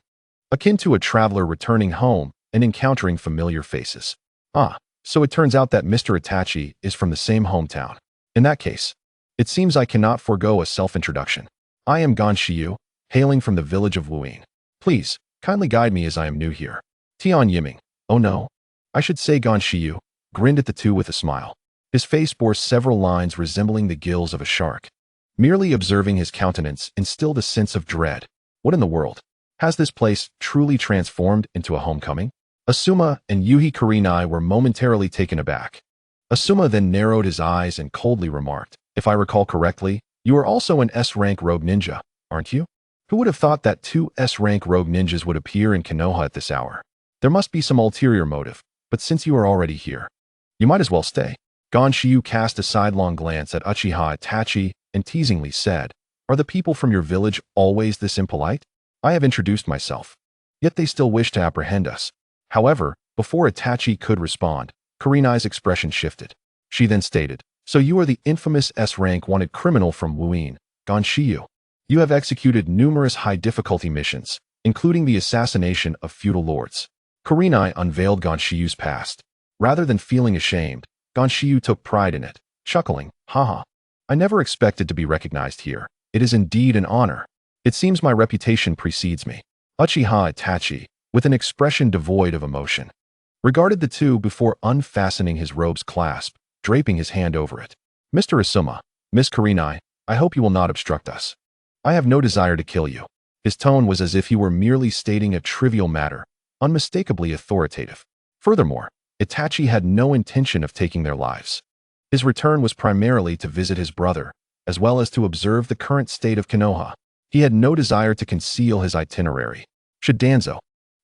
akin to a traveler returning home and encountering familiar faces. "Ah, so it turns out that Mr. Itachi is from the same hometown. In that case, it seems I cannot forego a self-introduction. I am Gon Shiyu, hailing from the village of Wuyin. Please, kindly guide me as I am new here." Tian Yiming, oh no, I should say Gon Shiyu, grinned at the two with a smile. His face bore several lines resembling the gills of a shark. Merely observing his countenance instilled a sense of dread. What in the world? Has this place truly transformed into a homecoming? Asuma and Yuhi Kurenai were momentarily taken aback. Asuma then narrowed his eyes and coldly remarked, "If I recall correctly, you are also an S-rank rogue ninja, aren't you? Who would have thought that two S-rank rogue ninjas would appear in Konoha at this hour? There must be some ulterior motive, but since you are already here, you might as well stay." Gon Shiyu cast a sidelong glance at Uchiha Itachi and teasingly said, "Are the people from your village always this impolite? I have introduced myself, yet they still wish to apprehend us." However, before Itachi could respond, Kurenai's expression shifted. She then stated, "So you are the infamous S-rank wanted criminal from Wuyin, Gon Shiyu. You have executed numerous high-difficulty missions, including the assassination of feudal lords." Kurenai unveiled Gon Shiyu's past. Rather than feeling ashamed, Gon Shiyu took pride in it, chuckling, "Haha. I never expected to be recognized here. It is indeed an honor. It seems my reputation precedes me." Uchiha Itachi, with an expression devoid of emotion, regarded the two before unfastening his robe's clasp, draping his hand over it. "Mr. Asuma, Miss Kurenai, I hope you will not obstruct us." I have no desire to kill you. His tone was as if he were merely stating a trivial matter, unmistakably authoritative. Furthermore, Itachi had no intention of taking their lives. His return was primarily to visit his brother, as well as to observe the current state of Konoha. He had no desire to conceal his itinerary. Should Danzo,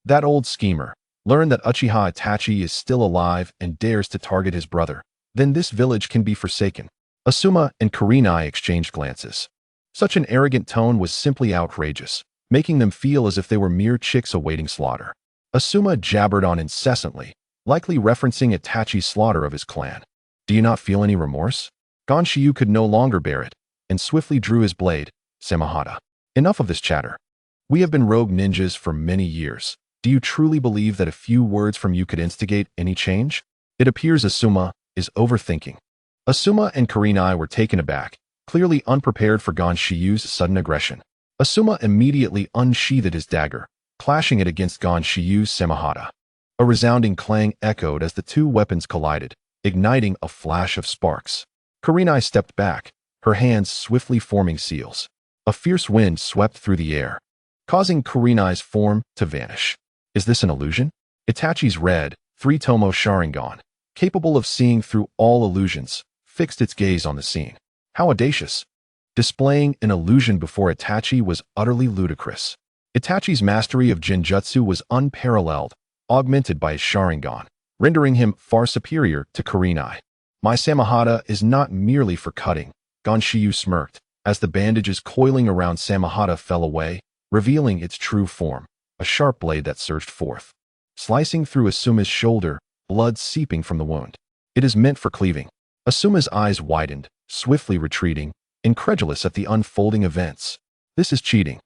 that old schemer, learn that Uchiha Itachi is still alive and dares to target his brother, then this village can be forsaken. Asuma and Kurenai exchanged glances. Such an arrogant tone was simply outrageous, making them feel as if they were mere chicks awaiting slaughter. Asuma jabbered on incessantly, likely referencing Itachi's slaughter of his clan. Do you not feel any remorse? Gon Shiyu could no longer bear it, and swiftly drew his blade. Samahata. Enough of this chatter. We have been rogue ninjas for many years. Do you truly believe that a few words from you could instigate any change? It appears Asuma is overthinking. Asuma and Kurenai were taken aback, clearly unprepared for Gon Shiyu's sudden aggression. Asuma immediately unsheathed his dagger, clashing it against Gon Shiyu's Samahata. A resounding clang echoed as the two weapons collided, igniting a flash of sparks. Kurenai stepped back, her hands swiftly forming seals. A fierce wind swept through the air, causing Kurenai's form to vanish. Is this an illusion? Itachi's red, three-tomo Sharingan, capable of seeing through all illusions, fixed its gaze on the scene. How audacious! Displaying an illusion before Itachi was utterly ludicrous. Itachi's mastery of Genjutsu was unparalleled, augmented by his Sharingan, rendering him far superior to Kurenai. My Samahata is not merely for cutting, Gon Shiyu smirked, as the bandages coiling around Samahata fell away, revealing its true form, a sharp blade that surged forth, slicing through Asuma's shoulder, blood seeping from the wound. It is meant for cleaving. Asuma's eyes widened, swiftly retreating, incredulous at the unfolding events. This is cheating.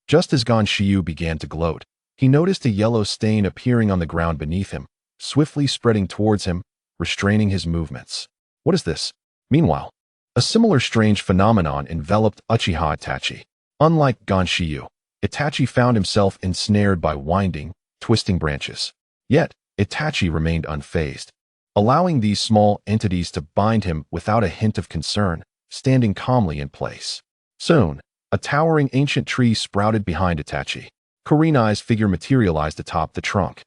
Just as Gon Shiyu began to gloat, he noticed a yellow stain appearing on the ground beneath him, swiftly spreading towards him, restraining his movements. What is this? Meanwhile, a similar strange phenomenon enveloped Uchiha Itachi. Unlike Gon Shiyu, Itachi found himself ensnared by winding, twisting branches. Yet, Itachi remained unfazed, allowing these small entities to bind him without a hint of concern, standing calmly in place. Soon, a towering ancient tree sprouted behind Itachi. Kurenai's figure materialized atop the trunk,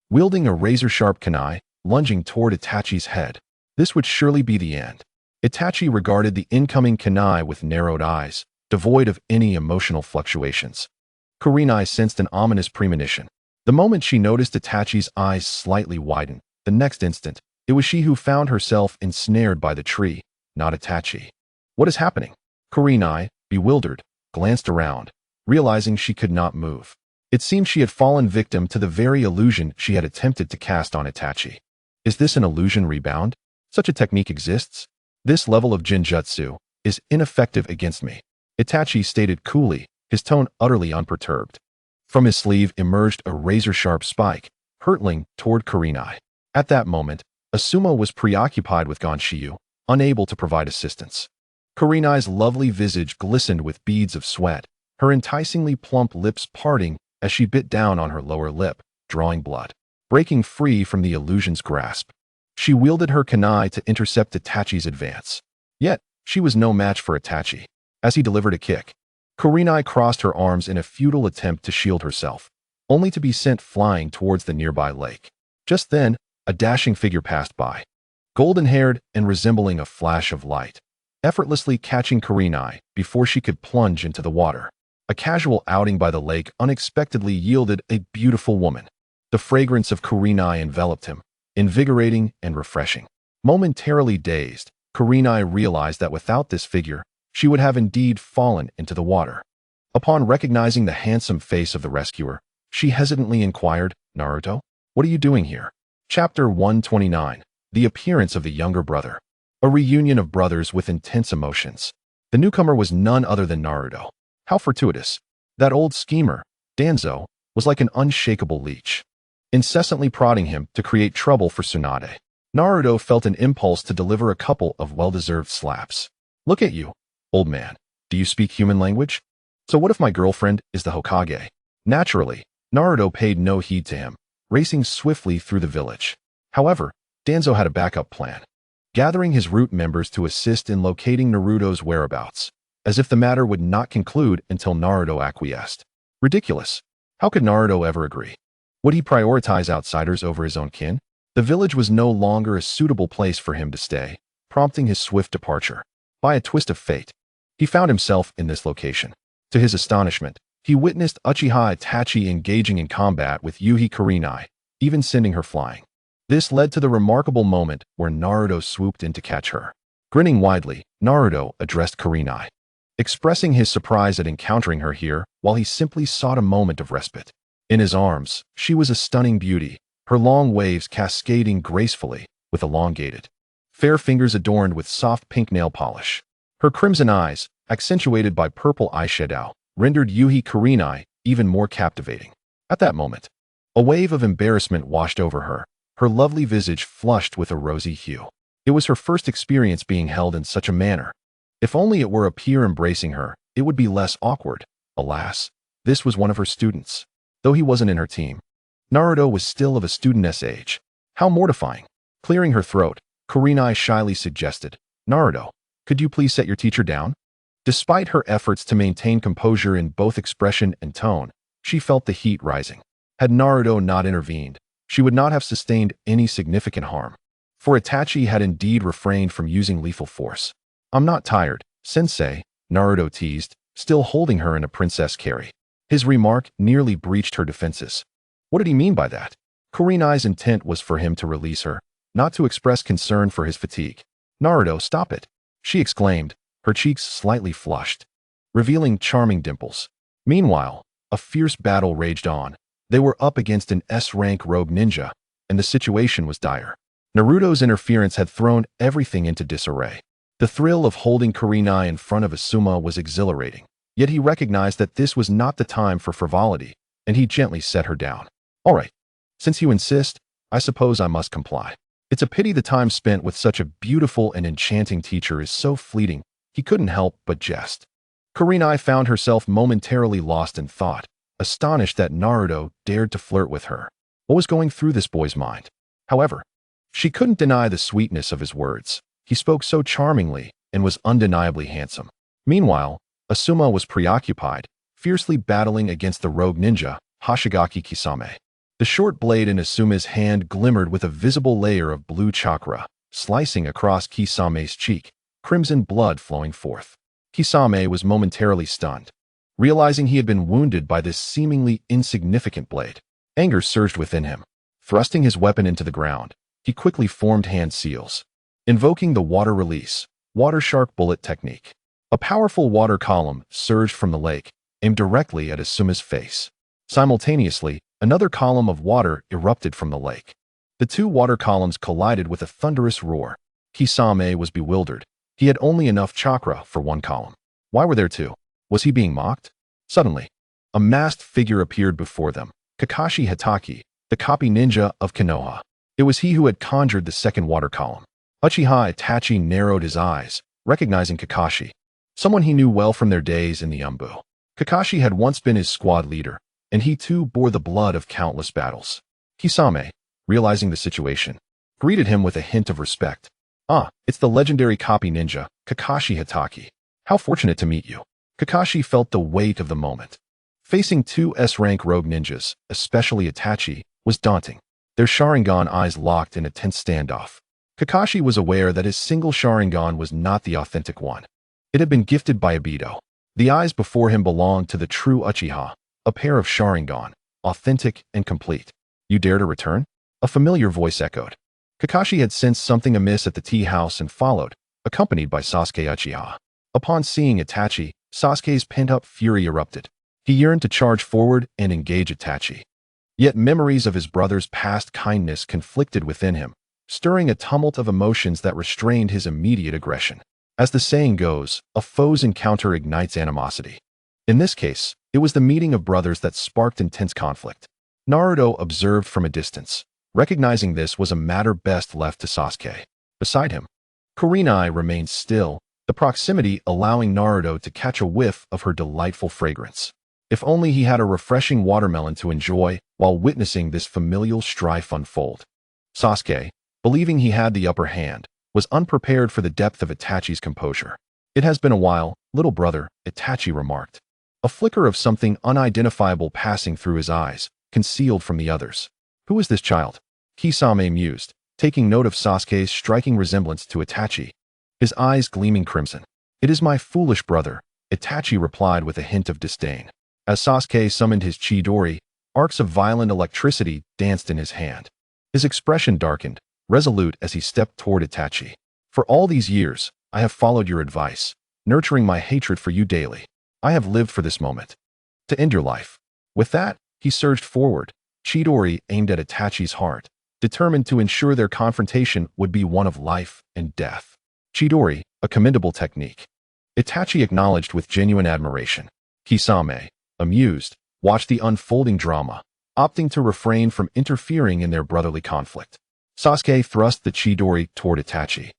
wielding a razor-sharp kunai, lunging toward Itachi's head. This would surely be the end. Itachi regarded the incoming kunai with narrowed eyes, devoid of any emotional fluctuations. Kurenai sensed an ominous premonition. The moment she noticed Itachi's eyes slightly widen, the next instant, it was she who found herself ensnared by the tree, not Itachi. What is happening? Kurenai, bewildered, glanced around, realizing she could not move. It seemed she had fallen victim to the very illusion she had attempted to cast on Itachi. Is this an illusion rebound? Such a technique exists? This level of Genjutsu is ineffective against me, Itachi stated coolly, his tone utterly unperturbed. From his sleeve emerged a razor-sharp spike, hurtling toward Kurenai. At that moment, Asuma was preoccupied with Gon Shiyu, unable to provide assistance. Kurenai's lovely visage glistened with beads of sweat, her enticingly plump lips parting as she bit down on her lower lip, drawing blood. Breaking free from the illusion's grasp, she wielded her kunai to intercept Itachi's advance. Yet, she was no match for Itachi. As he delivered a kick, Kurenai crossed her arms in a futile attempt to shield herself, only to be sent flying towards the nearby lake. Just then, a dashing figure passed by, golden-haired and resembling a flash of light, effortlessly catching Kurenai before she could plunge into the water. A casual outing by the lake unexpectedly yielded a beautiful woman. The fragrance of Kurenai enveloped him, invigorating and refreshing. Momentarily dazed, Kurenai realized that without this figure, she would have indeed fallen into the water. Upon recognizing the handsome face of the rescuer, she hesitantly inquired, "Naruto, what are you doing here?" Chapter 129. The appearance of the younger brother. A reunion of brothers with intense emotions. The newcomer was none other than Naruto. How fortuitous. That old schemer, Danzo, was like an unshakable leech, incessantly prodding him to create trouble for Tsunade. Naruto felt an impulse to deliver a couple of well-deserved slaps. Look at you, old man. Do you speak human language? So what if my girlfriend is the Hokage? Naturally, Naruto paid no heed to him, racing swiftly through the village. However, Danzo had a backup plan. Gathering his root members to assist in locating Naruto's whereabouts, as if the matter would not conclude until Naruto acquiesced. Ridiculous. How could Naruto ever agree? Would he prioritize outsiders over his own kin? The village was no longer a suitable place for him to stay, prompting his swift departure. By a twist of fate, he found himself in this location. To his astonishment, he witnessed Uchiha Itachi engaging in combat with Yuhi Kurenai, even sending her flying. This led to the remarkable moment where Naruto swooped in to catch her. Grinning widely, Naruto addressed Kurenai, expressing his surprise at encountering her here while he simply sought a moment of respite. In his arms, she was a stunning beauty, her long waves cascading gracefully, with elongated, fair fingers adorned with soft pink nail polish. Her crimson eyes, accentuated by purple eyeshadow, rendered Yuhi Kurenai even more captivating. At that moment, a wave of embarrassment washed over her, her lovely visage flushed with a rosy hue. It was her first experience being held in such a manner. If only it were a peer embracing her, it would be less awkward. Alas, this was one of her students. Though he wasn't in her team, Naruto was still of a studentess age. How mortifying. Clearing her throat, Kurenai shyly suggested, "Naruto, could you please set your teacher down?" Despite her efforts to maintain composure in both expression and tone, she felt the heat rising. Had Naruto not intervened, she would not have sustained any significant harm. For Itachi had indeed refrained from using lethal force. "I'm not tired, sensei," Naruto teased, still holding her in a princess carry. His remark nearly breached her defenses. What did he mean by that? Kurenai's intent was for him to release her, not to express concern for his fatigue. "Naruto, stop it," she exclaimed, her cheeks slightly flushed, revealing charming dimples. Meanwhile, a fierce battle raged on. They were up against an S-rank rogue ninja, and the situation was dire. Naruto's interference had thrown everything into disarray. The thrill of holding Kurenai in front of Asuma was exhilarating, yet he recognized that this was not the time for frivolity, and he gently set her down. "All right, since you insist, I suppose I must comply. It's a pity the time spent with such a beautiful and enchanting teacher is so fleeting." He couldn't help but jest. Kurenai found herself momentarily lost in thought, astonished that Naruto dared to flirt with her. What was going through this boy's mind? However, she couldn't deny the sweetness of his words. He spoke so charmingly and was undeniably handsome. Meanwhile, Asuma was preoccupied, fiercely battling against the rogue ninja, Hoshigaki Kisame. The short blade in Asuma's hand glimmered with a visible layer of blue chakra, slicing across Kisame's cheek, crimson blood flowing forth. Kisame was momentarily stunned, realizing he had been wounded by this seemingly insignificant blade. Anger surged within him. Thrusting his weapon into the ground, he quickly formed hand seals, invoking the water release, water shark bullet technique. A powerful water column surged from the lake, aimed directly at Asuma's face. Simultaneously, another column of water erupted from the lake. The two water columns collided with a thunderous roar. Kisame was bewildered. He had only enough chakra for one column. Why were there two? Was he being mocked? Suddenly, a masked figure appeared before them, Kakashi Hatake, the copy ninja of Konoha. It was he who had conjured the second water column. Uchiha Itachi narrowed his eyes, recognizing Kakashi, someone he knew well from their days in the Anbu. Kakashi had once been his squad leader, and he too bore the blood of countless battles. Kisame, realizing the situation, greeted him with a hint of respect. "Ah, it's the legendary copy ninja, Kakashi Hatake. How fortunate to meet you." Kakashi felt the weight of the moment. Facing two S-rank rogue ninjas, especially Itachi, was daunting. Their Sharingan eyes locked in a tense standoff. Kakashi was aware that his single Sharingan was not the authentic one. It had been gifted by Obito. The eyes before him belonged to the true Uchiha, a pair of Sharingan, authentic and complete. "You dare to return?" A familiar voice echoed. Kakashi had sensed something amiss at the tea house and followed, accompanied by Sasuke Uchiha. Upon seeing Itachi, Sasuke's pent-up fury erupted. He yearned to charge forward and engage Itachi. Yet memories of his brother's past kindness conflicted within him, stirring a tumult of emotions that restrained his immediate aggression. As the saying goes, a foe's encounter ignites animosity. In this case, it was the meeting of brothers that sparked intense conflict. Naruto observed from a distance, recognizing this was a matter best left to Sasuke. Beside him, Kurenai remained still, the proximity allowing Naruto to catch a whiff of her delightful fragrance. If only he had a refreshing watermelon to enjoy while witnessing this familial strife unfold. Sasuke, believing he had the upper hand, was unprepared for the depth of Itachi's composure. It has been a while, little brother, Itachi remarked. A flicker of something unidentifiable passing through his eyes, concealed from the others. Who is this child? Kisame mused, taking note of Sasuke's striking resemblance to Itachi, his eyes gleaming crimson. It is my foolish brother, Itachi replied with a hint of disdain. As Sasuke summoned his Chidori, arcs of violent electricity danced in his hand. His expression darkened, resolute as he stepped toward Itachi. For all these years, I have followed your advice, nurturing my hatred for you daily. I have lived for this moment. To end your life. With that, he surged forward, Chidori aimed at Itachi's heart, determined to ensure their confrontation would be one of life and death. Chidori, a commendable technique. Itachi acknowledged with genuine admiration. Kisame, amused, watched the unfolding drama, opting to refrain from interfering in their brotherly conflict. Sasuke thrust the Chidori toward Itachi,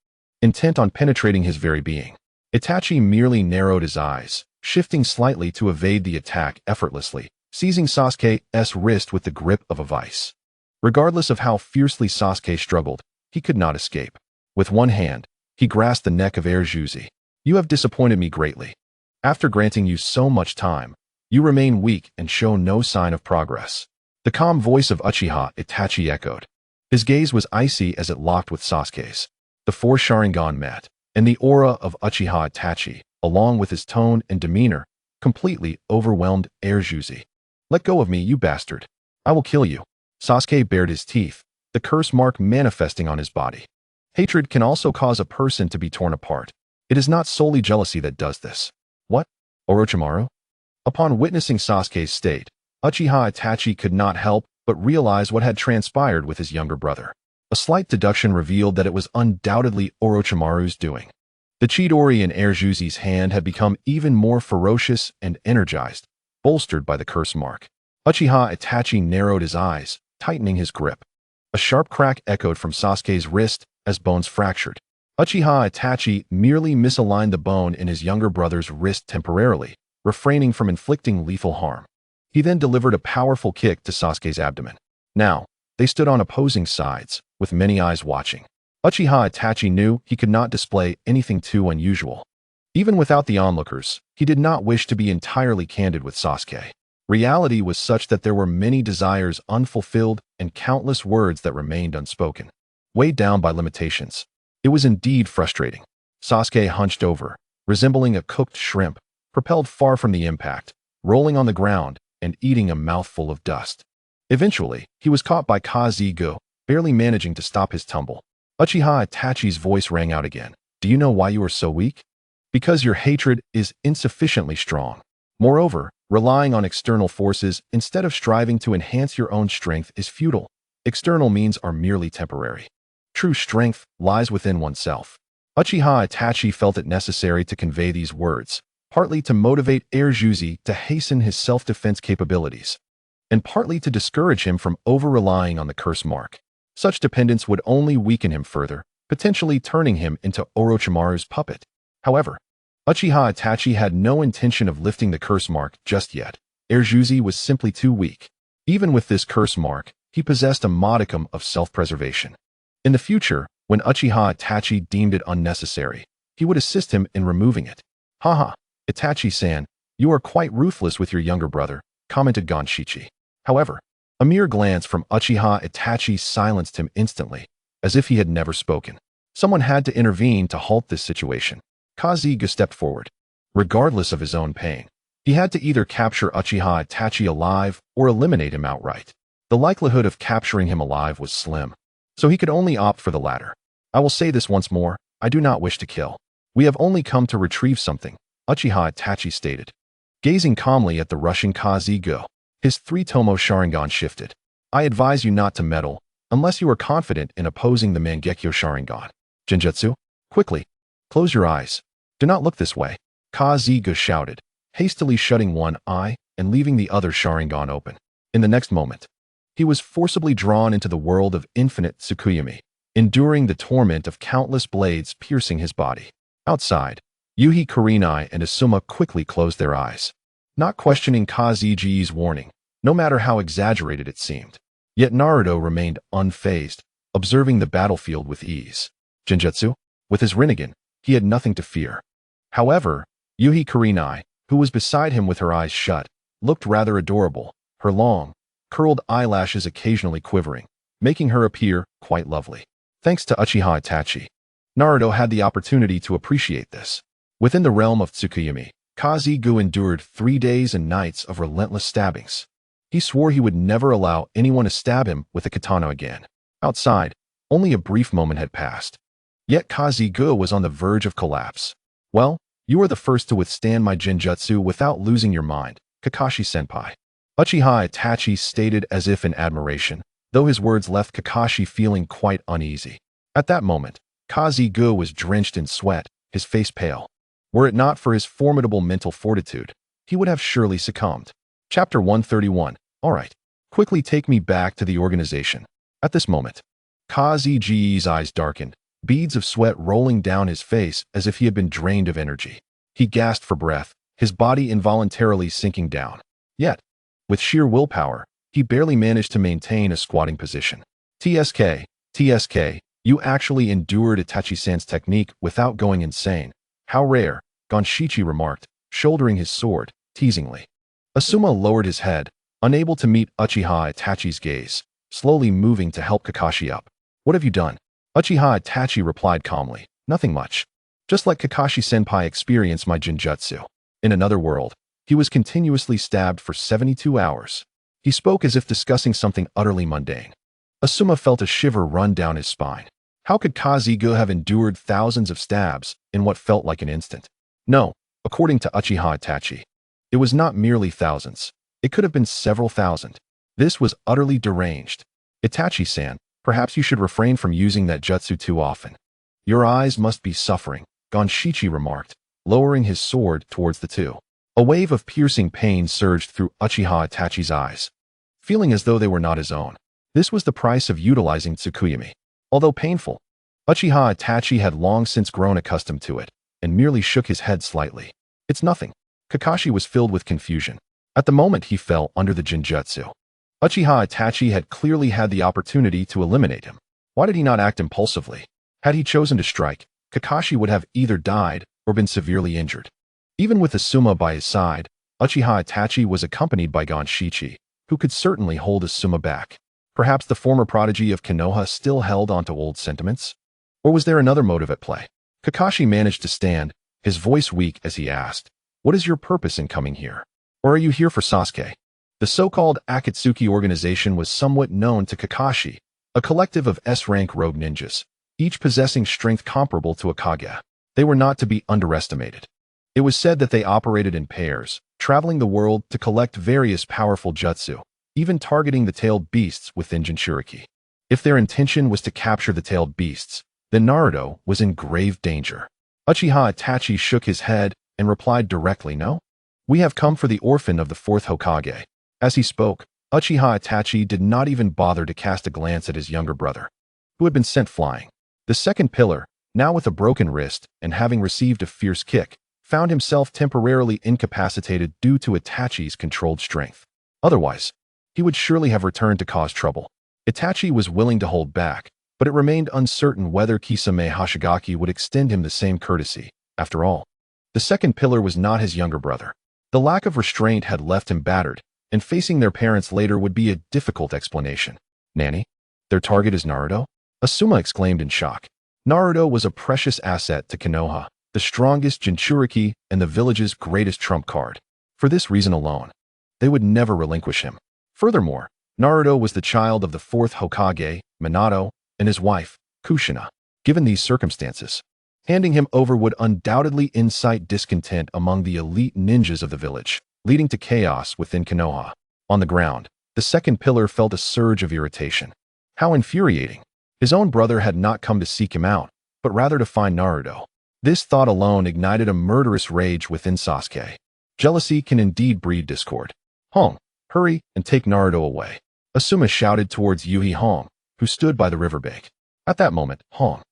intent on penetrating his very being. Itachi merely narrowed his eyes, shifting slightly to evade the attack effortlessly, seizing Sasuke's wrist with the grip of a vice. Regardless of how fiercely Sasuke struggled, he could not escape. With one hand, he grasped the neck of Erjuzi. You have disappointed me greatly. After granting you so much time, you remain weak and show no sign of progress. The calm voice of Uchiha Itachi echoed. His gaze was icy as it locked with Sasuke's. The four Sharingan met, and the aura of Uchiha Itachi, along with his tone and demeanor, completely overwhelmed Erjuzi. Let go of me, you bastard. I will kill you. Sasuke bared his teeth, the curse mark manifesting on his body. Hatred can also cause a person to be torn apart. It is not solely jealousy that does this. What? Orochimaru? Upon witnessing Sasuke's state, Uchiha Itachi could not help but realize what had transpired with his younger brother. A slight deduction revealed that it was undoubtedly Orochimaru's doing. The Chidori in Erjuzi's hand had become even more ferocious and energized, bolstered by the curse mark. Uchiha Itachi narrowed his eyes, tightening his grip. A sharp crack echoed from Sasuke's wrist as bones fractured. Uchiha Itachi merely misaligned the bone in his younger brother's wrist temporarily, refraining from inflicting lethal harm. He then delivered a powerful kick to Sasuke's abdomen. Now, they stood on opposing sides, with many eyes watching. Uchiha Itachi knew he could not display anything too unusual. Even without the onlookers, he did not wish to be entirely candid with Sasuke. Reality was such that there were many desires unfulfilled and countless words that remained unspoken. Weighed down by limitations. It was indeed frustrating. Sasuke hunched over, resembling a cooked shrimp, propelled far from the impact, rolling on the ground and eating a mouthful of dust. Eventually, he was caught by Kazugo, barely managing to stop his tumble. Uchiha Itachi's voice rang out again. Do you know why you are so weak? Because your hatred is insufficiently strong. Moreover, relying on external forces instead of striving to enhance your own strength is futile. External means are merely temporary. True strength lies within oneself. Uchiha Itachi felt it necessary to convey these words, partly to motivate Erjuzi to hasten his self-defense capabilities, and partly to discourage him from over-relying on the curse mark. Such dependence would only weaken him further, potentially turning him into Orochimaru's puppet. However, Uchiha Itachi had no intention of lifting the curse mark just yet. Erjuzi was simply too weak. Even with this curse mark, he possessed a modicum of self-preservation. In the future, when Uchiha Itachi deemed it unnecessary, he would assist him in removing it. Haha, Itachi-san, you are quite ruthless with your younger brother, commented Gonshichi. However, a mere glance from Uchiha Itachi silenced him instantly, as if he had never spoken. Someone had to intervene to halt this situation. Kazuga stepped forward. Regardless of his own pain, he had to either capture Uchiha Itachi alive or eliminate him outright. The likelihood of capturing him alive was slim, so he could only opt for the latter. I will say this once more, I do not wish to kill. We have only come to retrieve something, Uchiha Itachi stated. Gazing calmly at the rushing Kazuga, his three-tomo Sharingan shifted. I advise you not to meddle, unless you are confident in opposing the Mangekyo Sharingan. Genjutsu? Quickly. Close your eyes. Do not look this way. Kazuga shouted, hastily shutting one eye and leaving the other Sharingan open. In the next moment, he was forcibly drawn into the world of infinite Tsukuyomi, enduring the torment of countless blades piercing his body. Outside, Yuhi Kurenai and Asuma quickly closed their eyes, not questioning Kazuga's warning, no matter how exaggerated it seemed. Yet Naruto remained unfazed, observing the battlefield with ease. Genjutsu? With his Rinnegan, he had nothing to fear. However, Yuhi Kurenai, who was beside him with her eyes shut, looked rather adorable, her long, curled eyelashes occasionally quivering, making her appear quite lovely. Thanks to Uchiha Itachi, Naruto had the opportunity to appreciate this. Within the realm of Tsukuyomi, Kaze-gu endured 3 days and nights of relentless stabbings. He swore he would never allow anyone to stab him with a katana again. Outside, only a brief moment had passed. Yet Kaze-gu was on the verge of collapse. Well, you are the first to withstand my genjutsu without losing your mind, Kakashi-senpai. Uchiha Itachi stated as if in admiration, though his words left Kakashi feeling quite uneasy. At that moment, Kaze-gu was drenched in sweat, his face pale. Were it not for his formidable mental fortitude, he would have surely succumbed. Chapter 131. Alright, quickly take me back to the organization. At this moment, Kaze-gu's eyes darkened, beads of sweat rolling down his face as if he had been drained of energy. He gasped for breath, his body involuntarily sinking down. Yet, with sheer willpower, he barely managed to maintain a squatting position. TSK, you actually endured Itachi-san's technique without going insane. How rare, Gonshichi remarked, shouldering his sword, teasingly. Asuma lowered his head, unable to meet Uchiha Itachi's gaze, slowly moving to help Kakashi up. What have you done? Uchiha Itachi replied calmly, nothing much. Just let Kakashi-senpai experience my genjutsu. In another world, he was continuously stabbed for 72 hours. He spoke as if discussing something utterly mundane. Asuma felt a shiver run down his spine. How could Kaze-gu have endured thousands of stabs in what felt like an instant? No, according to Uchiha Itachi, it was not merely thousands. It could have been several thousand. This was utterly deranged. Itachi-san, perhaps you should refrain from using that jutsu too often. Your eyes must be suffering, Gonshichi remarked, lowering his sword towards the two. A wave of piercing pain surged through Uchiha Itachi's eyes, feeling as though they were not his own. This was the price of utilizing Tsukuyomi. Although painful, Uchiha Itachi had long since grown accustomed to it, and merely shook his head slightly. It's nothing. Kakashi was filled with confusion. At the moment he fell under the genjutsu. Uchiha Itachi had clearly had the opportunity to eliminate him. Why did he not act impulsively? Had he chosen to strike, Kakashi would have either died or been severely injured. Even with Asuma by his side, Uchiha Itachi was accompanied by Gonshichi, who could certainly hold Asuma back. Perhaps the former prodigy of Konoha still held onto old sentiments? Or was there another motive at play? Kakashi managed to stand, his voice weak as he asked, "What is your purpose in coming here? Or are you here for Sasuke?" The so-called Akatsuki organization was somewhat known to Kakashi, a collective of S-rank rogue ninjas, each possessing strength comparable to a Kage. They were not to be underestimated. It was said that they operated in pairs, traveling the world to collect various powerful jutsu, even targeting the tailed beasts within Jinchuriki. If their intention was to capture the tailed beasts, then Naruto was in grave danger. Uchiha Itachi shook his head and replied directly, "No. We have come for the orphan of the 4th Hokage." As he spoke, Uchiha Itachi did not even bother to cast a glance at his younger brother, who had been sent flying. The second pillar, now with a broken wrist and having received a fierce kick, found himself temporarily incapacitated due to Itachi's controlled strength. Otherwise, he would surely have returned to cause trouble. Itachi was willing to hold back, but it remained uncertain whether Kisame Hoshigaki would extend him the same courtesy. After all, the second pillar was not his younger brother. The lack of restraint had left him battered, and facing their parents later would be a difficult explanation. Nanny? Their target is Naruto? Asuma exclaimed in shock. Naruto was a precious asset to Konoha, the strongest Jinchuriki and the village's greatest trump card. For this reason alone, they would never relinquish him. Furthermore, Naruto was the child of the 4th Hokage, Minato, and his wife, Kushina. Given these circumstances, handing him over would undoubtedly incite discontent among the elite ninjas of the village, leading to chaos within Konoha. On the ground, the second pillar felt a surge of irritation. How infuriating. His own brother had not come to seek him out, but rather to find Naruto. This thought alone ignited a murderous rage within Sasuke. Jealousy can indeed breed discord. Hong, hurry and take Naruto away. Asuma shouted towards Yuhi Hong, who stood by the riverbank. At that moment, Hong,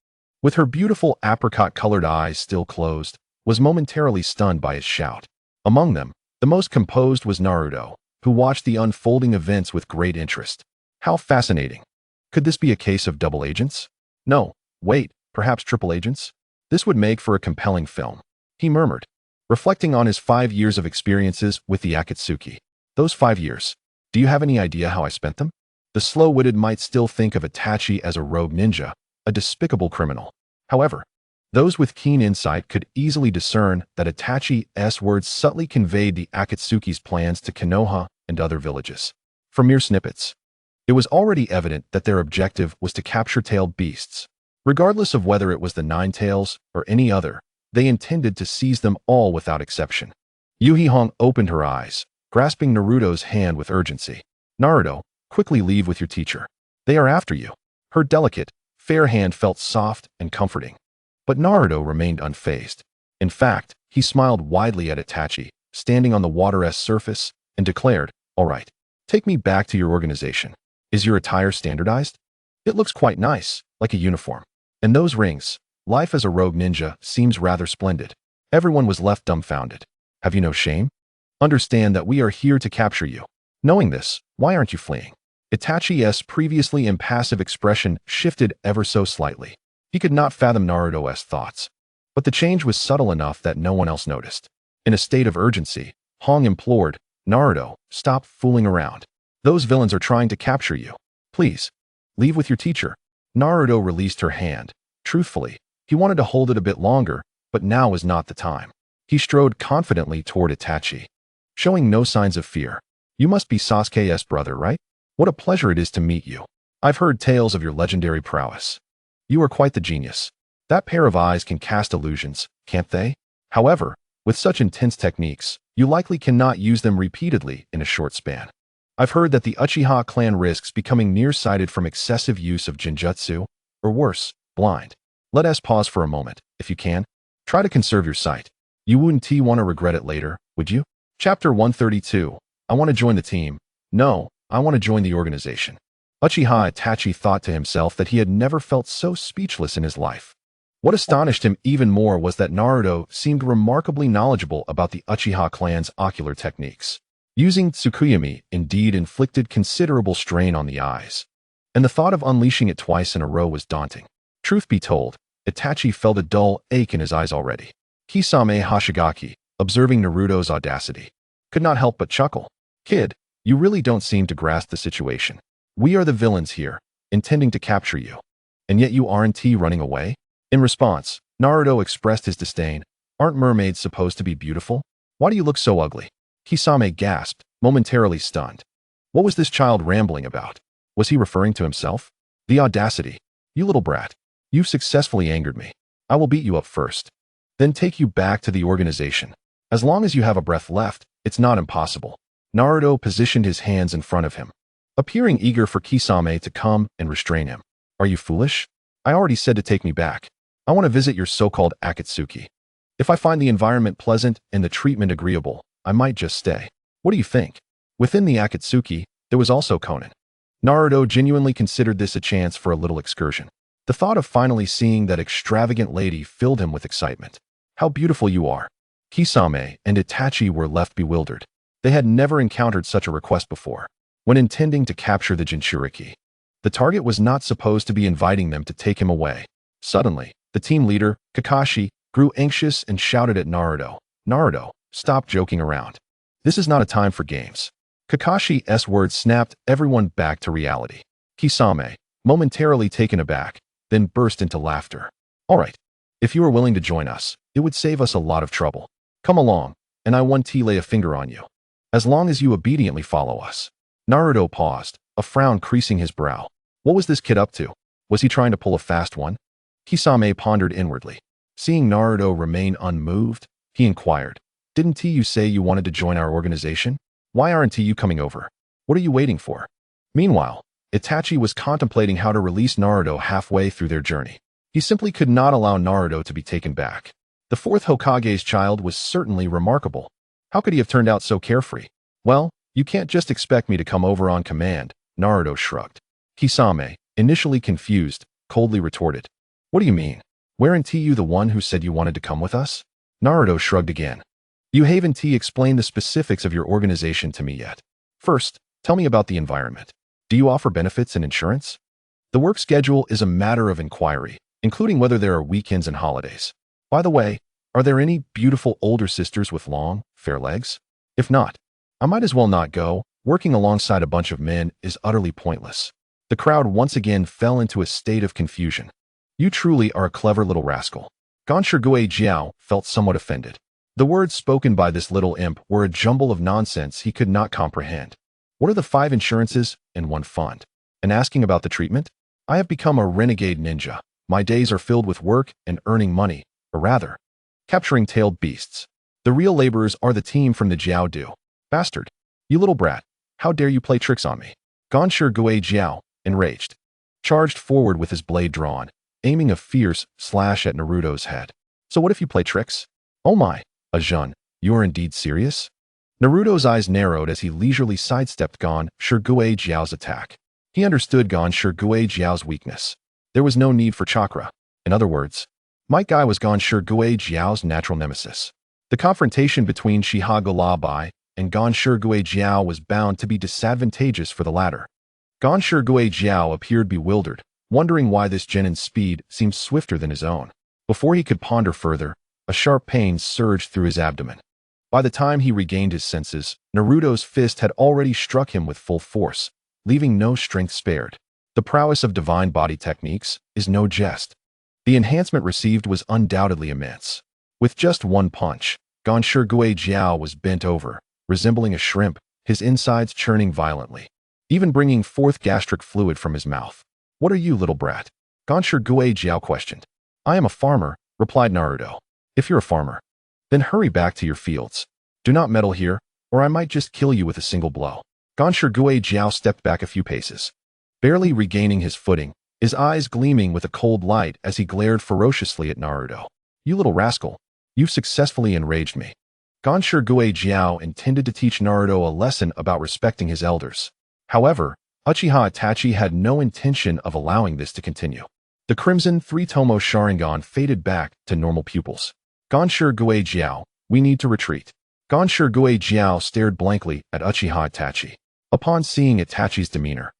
with her beautiful apricot-colored eyes still closed, was momentarily stunned by his shout. Among them, the most composed was Naruto, who watched the unfolding events with great interest. How fascinating. Could this be a case of double agents? No, wait, perhaps triple agents? This would make for a compelling film. he murmured, reflecting on his 5 years of experiences with the Akatsuki. Those 5 years. Do you have any idea how I spent them? The slow-witted might still think of Itachi as a rogue ninja, a despicable criminal. However, those with keen insight could easily discern that Itachi's words subtly conveyed the Akatsuki's plans to Konoha and other villages. From mere snippets, it was already evident that their objective was to capture tailed beasts. Regardless of whether it was the Nine Tails or any other, they intended to seize them all without exception. Yuhi-hong opened her eyes, grasping Naruto's hand with urgency. Naruto, quickly leave with your teacher. They are after you. Her delicate, fair hand felt soft and comforting. But Naruto remained unfazed. In fact, he smiled widely at Itachi, standing on the water's surface, and declared, "All right, take me back to your organization. Is your attire standardized? It looks quite nice, like a uniform. And those rings, life as a rogue ninja seems rather splendid." Everyone was left dumbfounded. "Have you no shame? Understand that we are here to capture you. Knowing this, why aren't you fleeing?" Itachi's previously impassive expression shifted ever so slightly. He could not fathom Naruto's thoughts. But the change was subtle enough that no one else noticed. In a state of urgency, Hong implored, "Naruto, stop fooling around. Those villains are trying to capture you. Please, leave with your teacher." Naruto released her hand. Truthfully, he wanted to hold it a bit longer, but now was not the time. He strode confidently toward Itachi, showing no signs of fear. "You must be Sasuke's brother, right? What a pleasure it is to meet you. I've heard tales of your legendary prowess. You are quite the genius. That pair of eyes can cast illusions, can't they? However, with such intense techniques, you likely cannot use them repeatedly in a short span. I've heard that the Uchiha clan risks becoming nearsighted from excessive use of Genjutsu, or worse, blind. Let us pause for a moment, if you can. Try to conserve your sight. You wouldn't want to regret it later, would you?" Chapter 132. I want to join the team. No, I want to join the organization. Uchiha Itachi thought to himself that he had never felt so speechless in his life. What astonished him even more was that Naruto seemed remarkably knowledgeable about the Uchiha clan's ocular techniques. Using Tsukuyomi indeed inflicted considerable strain on the eyes, and the thought of unleashing it twice in a row was daunting. Truth be told, Itachi felt a dull ache in his eyes already. Kisame Hoshigaki, observing Naruto's audacity, could not help but chuckle. "Kid, you really don't seem to grasp the situation. We are the villains here, intending to capture you. And yet you aren't running away?" In response, Naruto expressed his disdain. "Aren't mermaids supposed to be beautiful? Why do you look so ugly?" Kisame gasped, momentarily stunned. What was this child rambling about? Was he referring to himself? The audacity. "You little brat. You've successfully angered me. I will beat you up first, then take you back to the organization. As long as you have a breath left, it's not impossible." Naruto positioned his hands in front of him, appearing eager for Kisame to come and restrain him. "Are you foolish? I already said to take me back. I want to visit your so-called Akatsuki. If I find the environment pleasant and the treatment agreeable, I might just stay. What do you think?" Within the Akatsuki, there was also Konan. Naruto genuinely considered this a chance for a little excursion. The thought of finally seeing that extravagant lady filled him with excitement. "How beautiful you are." Kisame and Itachi were left bewildered. They had never encountered such a request before. When intending to capture the Jinchuriki, the target was not supposed to be inviting them to take him away. Suddenly, the team leader, Kakashi, grew anxious and shouted at Naruto, "Naruto, stop joking around. This is not a time for games." Kakashi's words snapped everyone back to reality. Kisame, momentarily taken aback, then burst into laughter. "All right, if you are willing to join us, it would save us a lot of trouble. Come along, and I won't lay a finger on you. As long as you obediently follow us." Naruto paused, a frown creasing his brow. What was this kid up to? Was he trying to pull a fast one? Kisame pondered inwardly. Seeing Naruto remain unmoved, he inquired, "Didn't you say you wanted to join our organization? Why aren't you coming over? What are you waiting for?" Meanwhile, Itachi was contemplating how to release Naruto halfway through their journey. He simply could not allow Naruto to be taken back. The fourth Hokage's child was certainly remarkable. How could he have turned out so carefree? "Well, you can't just expect me to come over on command," Naruto shrugged. Kisame, initially confused, coldly retorted, "What do you mean? Weren't you the one who said you wanted to come with us?" Naruto shrugged again. "You haven't explained the specifics of your organization to me yet. First, tell me about the environment. Do you offer benefits and insurance? The work schedule is a matter of inquiry, including whether there are weekends and holidays. By the way, Are there any beautiful older sisters with long, fair legs? If not, I might as well not go. Working alongside a bunch of men is utterly pointless. The crowd once again fell into a state of confusion. You truly are a clever little rascal. Ganshirgue Jiao felt somewhat offended. The words spoken by this little imp were a jumble of nonsense he could not comprehend. What are the 5 insurances and 1 fund? And asking about the treatment? I have become a renegade ninja. My days are filled with work and earning money, or rather, capturing tailed beasts. The real laborers are the team from the Jiao Du. Bastard. You little brat. How dare you play tricks on me? Ganshirgue Jiao, enraged, charged forward with his blade drawn, aiming a fierce slash at Naruto's head. So what if you play tricks? Oh my, Ajun, you are indeed serious? Naruto's eyes narrowed as he leisurely sidestepped Ganshirgue Jiao's attack. He understood Ganshirgue Jiao's weakness. There was no need for chakra. In other words, Might Guy was Ganshirgue Jiao's natural nemesis. The confrontation between Shihagalabai and Ganshirgue Jiao was bound to be disadvantageous for the latter. Ganshirgue Jiao appeared bewildered, wondering why this genin's speed seemed swifter than his own. Before he could ponder further, a sharp pain surged through his abdomen. By the time he regained his senses, Naruto's fist had already struck him with full force, leaving no strength spared. The prowess of divine body techniques is no jest. The enhancement received was undoubtedly immense. With just one punch, Ganshirgue Jiao was bent over, resembling a shrimp, his insides churning violently, even bringing forth gastric fluid from his mouth. What are you, little brat? Ganshirgue Jiao questioned. I am a farmer, replied Naruto. If you're a farmer, then hurry back to your fields. Do not meddle here, or I might just kill you with a single blow. Ganshirgue Jiao stepped back a few paces, barely regaining his footing, his eyes gleaming with a cold light as he glared ferociously at Naruto. You little rascal, you've successfully enraged me. Ganshirgue Jiao intended to teach Naruto a lesson about respecting his elders. However, Uchiha Itachi had no intention of allowing this to continue. The crimson 3-tomo Sharingan faded back to normal pupils. Ganshirgue Jiao, we need to retreat. Ganshirgue Jiao stared blankly at Uchiha Itachi. Upon seeing Itachi's demeanor,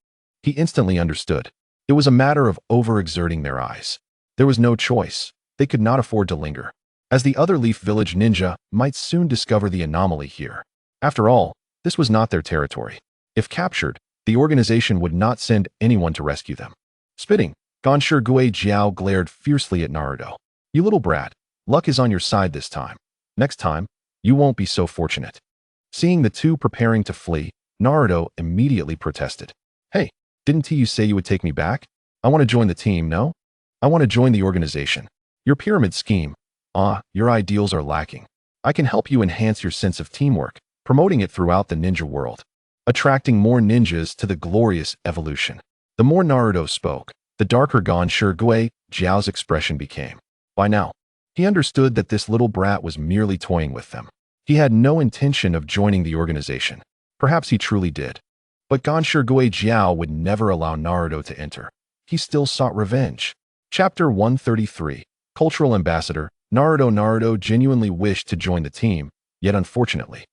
he instantly understood. It was a matter of overexerting their eyes. There was no choice. They could not afford to linger, as the other Leaf Village ninja might soon discover the anomaly here. After all, this was not their territory. If captured, the organization would not send anyone to rescue them. Spitting, Ganshirgue Jiao glared fiercely at Naruto. You little brat, luck is on your side this time. Next time, you won't be so fortunate. Seeing the two preparing to flee, Naruto immediately protested. Hey, didn't you say you would take me back? I want to join the team, no? I want to join the organization. Your pyramid scheme. Your ideals are lacking. I can help you enhance your sense of teamwork, promoting it throughout the ninja world, attracting more ninjas to the glorious evolution. The more Naruto spoke, the darker Ganshirgue Jiao's expression became. By now, he understood that this little brat was merely toying with them. He had no intention of joining the organization. Perhaps he truly did. But Ganshirgue Jiao would never allow Naruto to enter. He still sought revenge. Chapter 133, Cultural Ambassador. Naruto genuinely wished to join the team, yet unfortunately,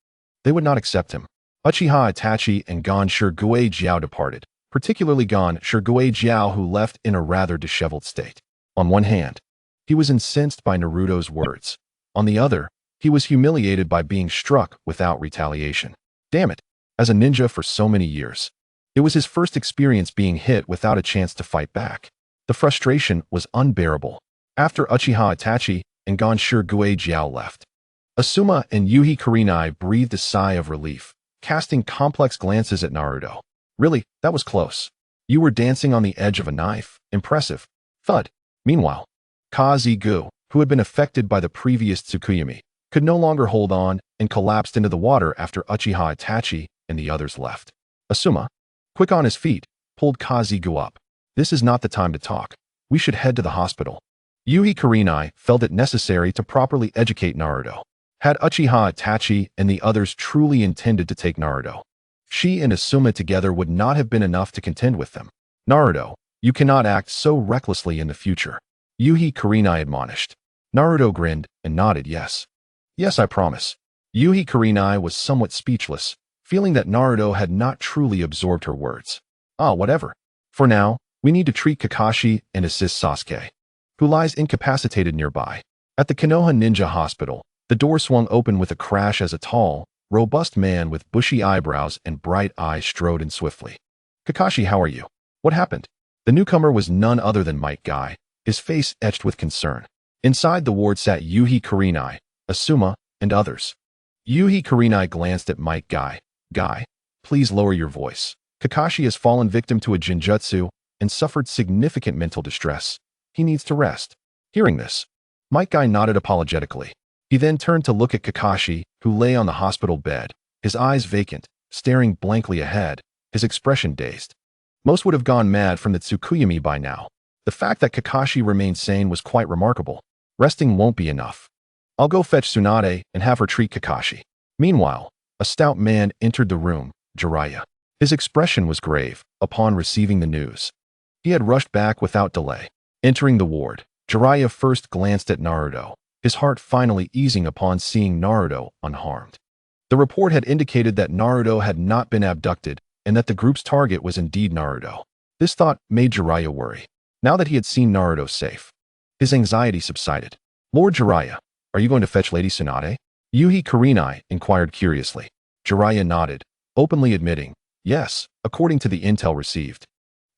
they would not accept him. Uchiha Itachi and Ganshirgue Jiao departed, particularly Ganshirgue Jiao, who left in a rather disheveled state. On one hand, he was incensed by Naruto's words. On the other, he was humiliated by being struck without retaliation. Damn it, as a ninja for so many years, it was his first experience being hit without a chance to fight back. The frustration was unbearable. After Uchiha Itachi and Ganshirgue Jiao left, Asuma and Yuhi Kurenai breathed a sigh of relief, casting complex glances at Naruto. Really, that was close. You were dancing on the edge of a knife. Impressive. Thud. Meanwhile, Kaze-gu, who had been affected by the previous Tsukuyomi, could no longer hold on and collapsed into the water after Uchiha Itachi and the others left. Asuma, quick on his feet, pulled Kaze-gu up. This is not the time to talk. We should head to the hospital. Yuhi Kurenai felt it necessary to properly educate Naruto. Had Uchiha Itachi and the others truly intended to take Naruto, she and Asuma together would not have been enough to contend with them. Naruto, you cannot act so recklessly in the future, Yuhi Kurenai admonished. Naruto grinned and nodded yes. Yes, I promise. Yuhi Kurenai was somewhat speechless, feeling that Naruto had not truly absorbed her words. Whatever. For now, we need to treat Kakashi and assist Sasuke, who lies incapacitated nearby. At the Konoha Ninja Hospital, the door swung open with a crash as a tall, robust man with bushy eyebrows and bright eyes strode in swiftly. Kakashi, how are you? What happened? The newcomer was none other than Might Guy, his face etched with concern. Inside the ward sat Yuhi Kurenai, Asuma, and others. Yuhi Kurenai glanced at Might Guy. Guy, please lower your voice. Kakashi has fallen victim to a genjutsu and suffered significant mental distress. He needs to rest. Hearing this, Might Guy nodded apologetically. He then turned to look at Kakashi, who lay on the hospital bed, his eyes vacant, staring blankly ahead, his expression dazed. Most would have gone mad from the Tsukuyomi by now. The fact that Kakashi remained sane was quite remarkable. Resting won't be enough. I'll go fetch Tsunade and have her treat Kakashi. Meanwhile, a stout man entered the room, Jiraiya. His expression was grave upon receiving the news. He had rushed back without delay. Entering the ward, Jiraiya first glanced at Naruto, his heart finally easing upon seeing Naruto unharmed. The report had indicated that Naruto had not been abducted and that the group's target was indeed Naruto. This thought made Jiraiya worry. Now that he had seen Naruto safe, his anxiety subsided. Lord Jiraiya, are you going to fetch Lady Tsunade? Yuhi Kurenai inquired curiously. Jiraiya nodded, openly admitting, yes, according to the intel received.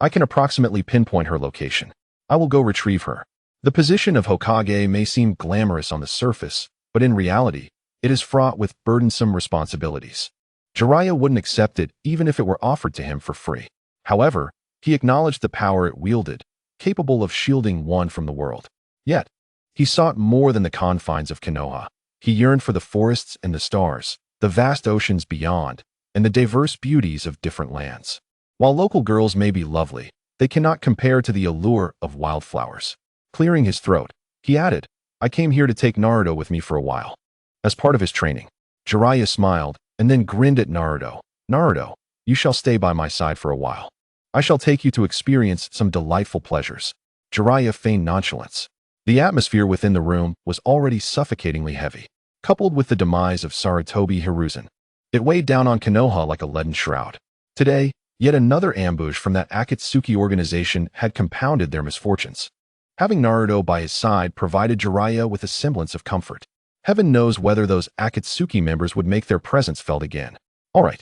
I can approximately pinpoint her location. I will go retrieve her. The position of Hokage may seem glamorous on the surface, but in reality, it is fraught with burdensome responsibilities. Jiraiya wouldn't accept it even if it were offered to him for free. However, he acknowledged the power it wielded, capable of shielding one from the world. Yet, he sought more than the confines of Konoha. He yearned for the forests and the stars, the vast oceans beyond, and the diverse beauties of different lands. While local girls may be lovely, they cannot compare to the allure of wildflowers. Clearing his throat, he added, I came here to take Naruto with me for a while. As part of his training, Jiraiya smiled and then grinned at Naruto. Naruto, you shall stay by my side for a while. I shall take you to experience some delightful pleasures. Jiraiya feigned nonchalance. The atmosphere within the room was already suffocatingly heavy. Coupled with the demise of Sarutobi Hiruzen, it weighed down on Konoha like a leaden shroud. Today, yet another ambush from that Akatsuki organization had compounded their misfortunes. Having Naruto by his side provided Jiraiya with a semblance of comfort. Heaven knows whether those Akatsuki members would make their presence felt again. All right,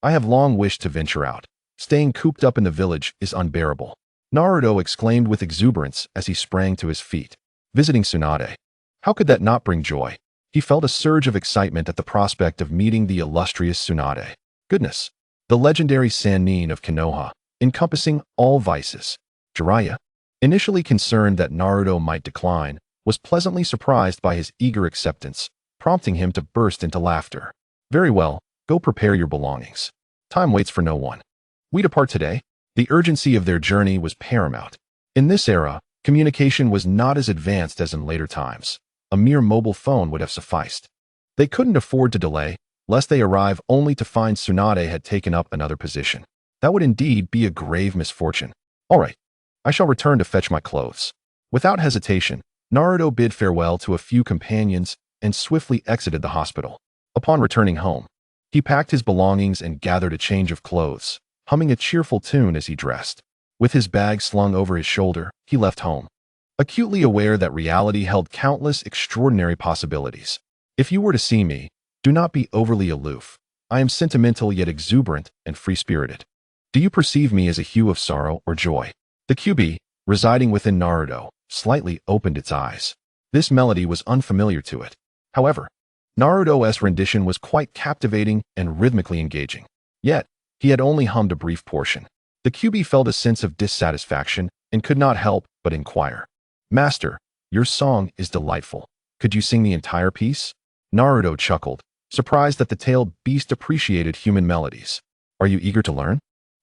I have long wished to venture out. Staying cooped up in the village is unbearable. Naruto exclaimed with exuberance as he sprang to his feet. Visiting Tsunade. How could that not bring joy? He felt a surge of excitement at the prospect of meeting the illustrious Tsunade. Goodness, the legendary sanin of Konoha, encompassing all vices. Jiraiya, initially concerned that Naruto might decline, was pleasantly surprised by his eager acceptance, prompting him to burst into laughter. Very well, go prepare your belongings. Time waits for no one. We depart today. The urgency of their journey was paramount. In this era, communication was not as advanced as in later times. A mere mobile phone would have sufficed. They couldn't afford to delay, lest they arrive only to find Tsunade had taken up another position. That would indeed be a grave misfortune. All right, I shall return to fetch my clothes. Without hesitation, Naruto bid farewell to a few companions and swiftly exited the hospital. Upon returning home, he packed his belongings and gathered a change of clothes, humming a cheerful tune as he dressed. With his bag slung over his shoulder, he left home, acutely aware that reality held countless extraordinary possibilities. If you were to see me, do not be overly aloof. I am sentimental yet exuberant and free-spirited. Do you perceive me as a hue of sorrow or joy? The Kyuubi, residing within Naruto, slightly opened its eyes. This melody was unfamiliar to it. However, Naruto's rendition was quite captivating and rhythmically engaging. Yet, he had only hummed a brief portion. The Kyuubi felt a sense of dissatisfaction and could not help but inquire. Master, your song is delightful. Could you sing the entire piece? Naruto chuckled, surprised that the tailed beast appreciated human melodies. Are you eager to learn?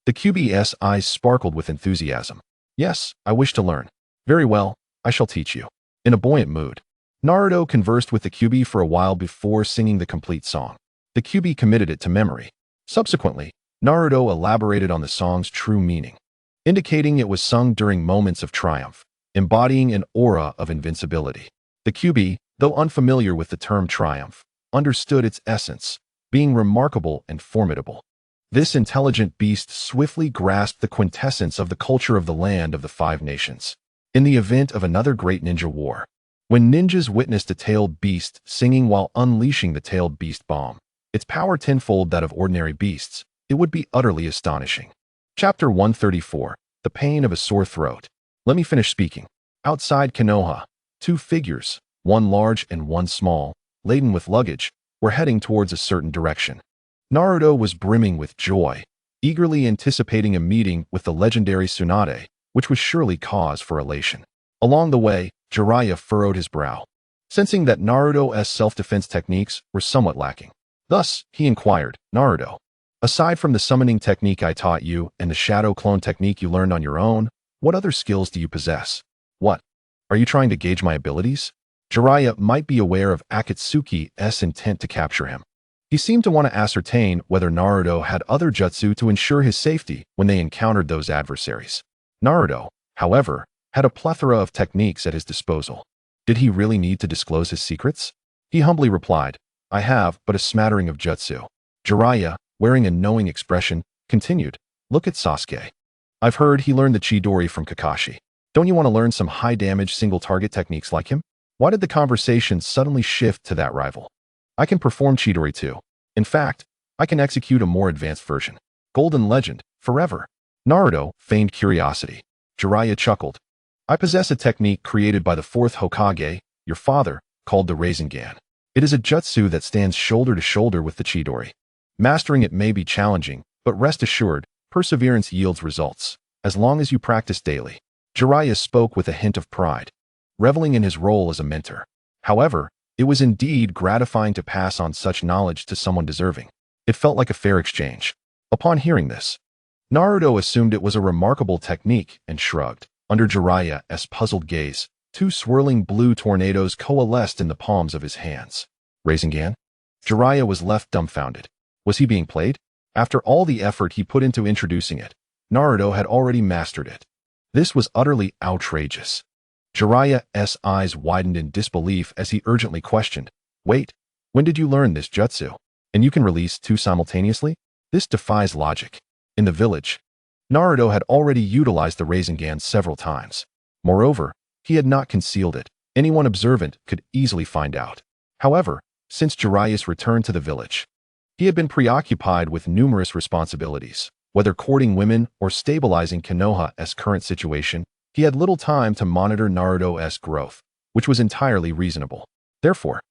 The Kyuubi's eyes sparkled with enthusiasm. Yes, I wish to learn. Very well, I shall teach you. In a buoyant mood, Naruto conversed with the Kyuubi for a while before singing the complete song. The Kyuubi committed it to memory. Subsequently, Naruto elaborated on the song's true meaning, indicating it was sung during moments of triumph, embodying an aura of invincibility. The Kyuubi, though unfamiliar with the term triumph, understood its essence, being remarkable and formidable. This intelligent beast swiftly grasped the quintessence of the culture of the land of the Five Nations. In the event of another great ninja war, When ninjas witnessed a tailed beast singing while unleashing the tailed beast bomb, its power tenfold that of ordinary beasts, it would be utterly astonishing. Chapter 134. The Pain of a Sore Throat. Let me finish speaking. Outside Konoha, two figures, one large and one small, laden with luggage, were heading towards a certain direction. Naruto was brimming with joy, eagerly anticipating a meeting with the legendary Tsunade, which was surely cause for elation. Along the way, Jiraiya furrowed his brow, sensing that Naruto's self-defense techniques were somewhat lacking. Thus, he inquired, Naruto, aside from the summoning technique I taught you and the shadow clone technique you learned on your own, what other skills do you possess? What? Are you trying to gauge my abilities? Jiraiya might be aware of Akatsuki's intent to capture him. He seemed to want to ascertain whether Naruto had other jutsu to ensure his safety when they encountered those adversaries. Naruto, however, had a plethora of techniques at his disposal. Did he really need to disclose his secrets? He humbly replied, I have but a smattering of jutsu. Jiraiya, wearing a knowing expression, continued, look at Sasuke. I've heard he learned the Chidori from Kakashi. Don't you want to learn some high-damage single-target techniques like him? Why did the conversation suddenly shift to that rival? I can perform Chidori too. In fact, I can execute a more advanced version. Golden Legend, forever. Naruto feigned curiosity. Jiraiya chuckled. I possess a technique created by the fourth Hokage, your father, called the Rinnegan. It is a jutsu that stands shoulder to shoulder with the Chidori. Mastering it may be challenging, but rest assured, perseverance yields results, as long as you practice daily. Jiraiya spoke with a hint of pride, reveling in his role as a mentor. However, it was indeed gratifying to pass on such knowledge to someone deserving. It felt like a fair exchange. Upon hearing this, Naruto assumed it was a remarkable technique and shrugged. Under Jiraiya's puzzled gaze, two swirling blue tornadoes coalesced in the palms of his hands. Rinnegan? Jiraiya was left dumbfounded. Was he being played? After all the effort he put into introducing it, Naruto had already mastered it. This was utterly outrageous. Jiraiya's eyes widened in disbelief as he urgently questioned, wait, when did you learn this jutsu? And you can release two simultaneously? This defies logic. In the village, Naruto had already utilized the Rinnegan several times. Moreover, he had not concealed it. Anyone observant could easily find out. However, since Jiraiya's return to the village, he had been preoccupied with numerous responsibilities. Whether courting women or stabilizing Konoha's current situation, he had little time to monitor Naruto's growth, which was entirely reasonable. Therefore,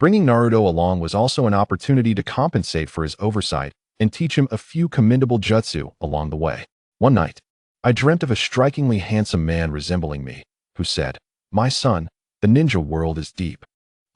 bringing Naruto along was also an opportunity to compensate for his oversight and teach him a few commendable jutsu along the way. One night, I dreamt of a strikingly handsome man resembling me, who said, my son, the ninja world is deep.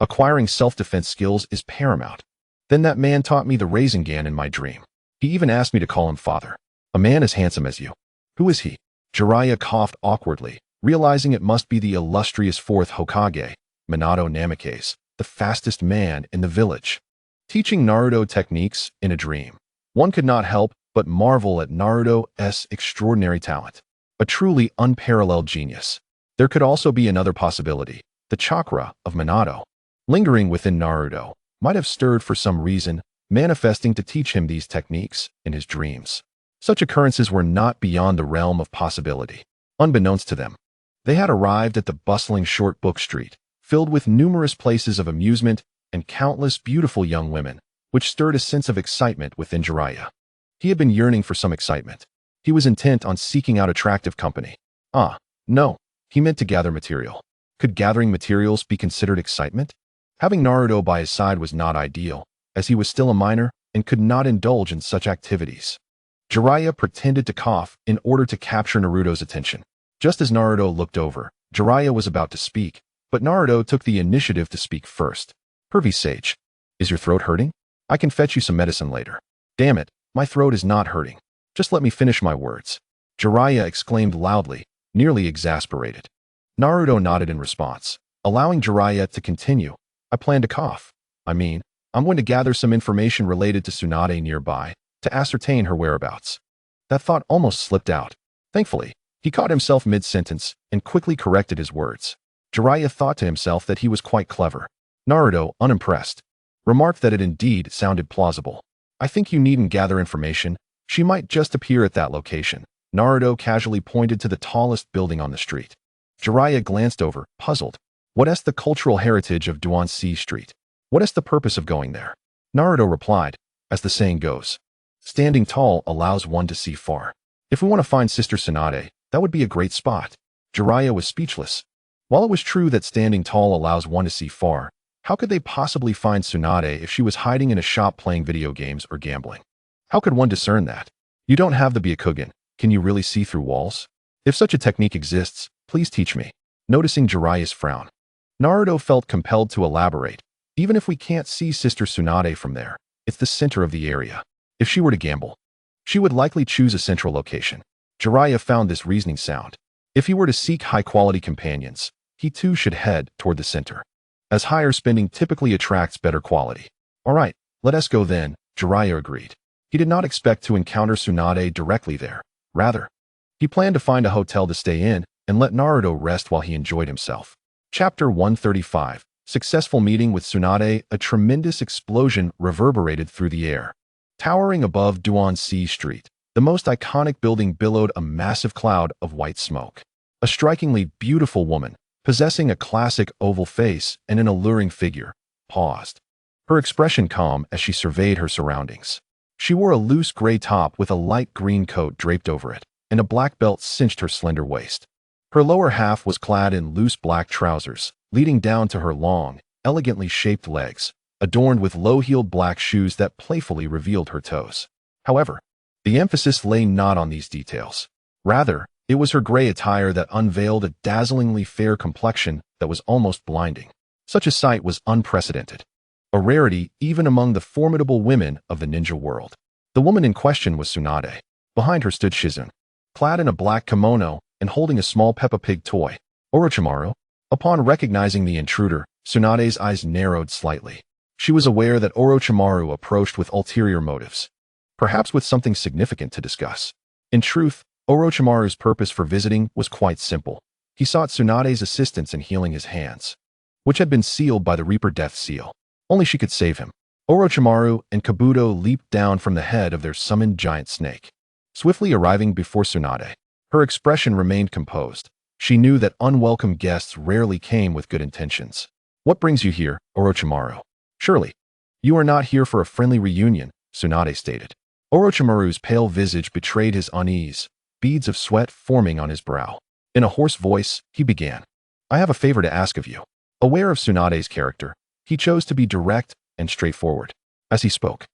Acquiring self-defense skills is paramount. Then that man taught me the Rinnegan in my dream. He even asked me to call him father. A man as handsome as you. Who is he? Jiraiya coughed awkwardly, realizing it must be the illustrious fourth Hokage, Minato Namikaze, the fastest man in the village. Teaching Naruto techniques in a dream. One could not help but marvel at Naruto's extraordinary talent. A truly unparalleled genius. There could also be another possibility. The chakra of Minato, lingering within Naruto, might have stirred for some reason, manifesting to teach him these techniques in his dreams. Such occurrences were not beyond the realm of possibility. Unbeknownst to them, they had arrived at the bustling short book street, filled with numerous places of amusement and countless beautiful young women, which stirred a sense of excitement within Jiraiya. He had been yearning for some excitement. He was intent on seeking out attractive company. No, he meant to gather material. Could gathering materials be considered excitement? Having Naruto by his side was not ideal, as he was still a minor and could not indulge in such activities. Jiraiya pretended to cough in order to capture Naruto's attention. Just as Naruto looked over, Jiraiya was about to speak, but Naruto took the initiative to speak first. Pervy Sage, is your throat hurting? I can fetch you some medicine later. Damn it, my throat is not hurting. Just let me finish my words. Jiraiya exclaimed loudly, nearly exasperated. Naruto nodded in response, allowing Jiraiya to continue. I plan to cough. I'm going to gather some information related to Tsunade nearby to ascertain her whereabouts. That thought almost slipped out. Thankfully, he caught himself mid-sentence and quickly corrected his words. Jiraiya thought to himself that he was quite clever. Naruto, unimpressed, remarked that it indeed sounded plausible. I think you needn't gather information. She might just appear at that location. Naruto casually pointed to the tallest building on the street. Jiraiya glanced over, puzzled. What is the cultural heritage of Duan-Si Street? What is the purpose of going there? Naruto replied, as the saying goes, standing tall allows one to see far. If we want to find Sister Tsunade, that would be a great spot. Jiraiya was speechless. While it was true that standing tall allows one to see far, how could they possibly find Tsunade if she was hiding in a shop playing video games or gambling? How could one discern that? You don't have the Byakugan. Can you really see through walls? If such a technique exists, please teach me. Noticing Jiraiya's frown, Naruto felt compelled to elaborate. Even if we can't see Sister Tsunade from there, it's the center of the area. If she were to gamble, she would likely choose a central location. Jiraiya found this reasoning sound. If he were to seek high-quality companions, he too should head toward the center, as higher spending typically attracts better quality. All right, let us go then, Jiraiya agreed. He did not expect to encounter Tsunade directly there. Rather, he planned to find a hotel to stay in and let Naruto rest while he enjoyed himself. Chapter 135. Successful meeting with Tsunade. A tremendous explosion reverberated through the air. Towering above Duan-Si Street, the most iconic building billowed a massive cloud of white smoke. A strikingly beautiful woman, possessing a classic oval face and an alluring figure, paused. Her expression calm as she surveyed her surroundings. She wore a loose gray top with a light green coat draped over it, and a black belt cinched her slender waist. Her lower half was clad in loose black trousers, leading down to her long, elegantly shaped legs, adorned with low-heeled black shoes that playfully revealed her toes. However, the emphasis lay not on these details. Rather, it was her gray attire that unveiled a dazzlingly fair complexion that was almost blinding. Such a sight was unprecedented, a rarity even among the formidable women of the ninja world. The woman in question was Tsunade. Behind her stood Shizune, clad in a black kimono and holding a small Peppa Pig toy. Orochimaru. Upon recognizing the intruder, Tsunade's eyes narrowed slightly. She was aware that Orochimaru approached with ulterior motives, perhaps with something significant to discuss. In truth, Orochimaru's purpose for visiting was quite simple. He sought Tsunade's assistance in healing his hands, which had been sealed by the Reaper Death Seal. Only she could save him. Orochimaru and Kabuto leaped down from the head of their summoned giant snake. Swiftly arriving before Tsunade, her expression remained composed. She knew that unwelcome guests rarely came with good intentions. What brings you here, Orochimaru? Surely, you are not here for a friendly reunion, Tsunade stated. Orochimaru's pale visage betrayed his unease, beads of sweat forming on his brow. In a hoarse voice, he began. I have a favor to ask of you. Aware of Tsunade's character, he chose to be direct and straightforward. As he spoke,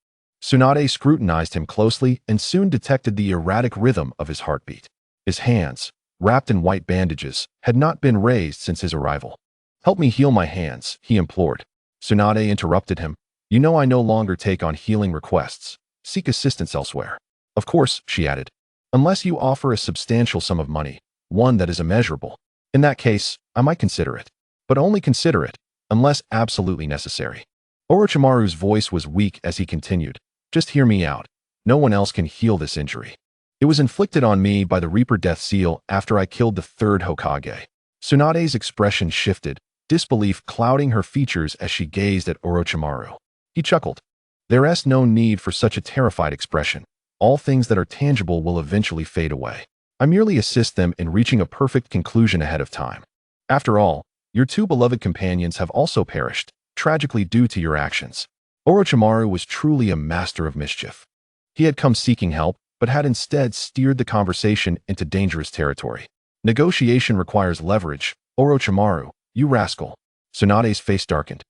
Tsunade scrutinized him closely and soon detected the erratic rhythm of his heartbeat. His hands, wrapped in white bandages, had not been raised since his arrival. Help me heal my hands, he implored. Tsunade interrupted him. You know I no longer take on healing requests. Seek assistance elsewhere. Of course, she added, unless you offer a substantial sum of money, one that is immeasurable. In that case, I might consider it. But only consider it, unless absolutely necessary. Orochimaru's voice was weak as he continued. Just hear me out. No one else can heal this injury. It was inflicted on me by the Reaper Death Seal after I killed the third Hokage. Tsunade's expression shifted, disbelief clouding her features as she gazed at Orochimaru. He chuckled. There is no need for such a terrified expression. All things that are tangible will eventually fade away. I merely assist them in reaching a perfect conclusion ahead of time. After all, your two beloved companions have also perished, tragically due to your actions. Orochimaru was truly a master of mischief. He had come seeking help, but had instead steered the conversation into dangerous territory. Negotiation requires leverage. Orochimaru, you rascal. Tsunade's face darkened,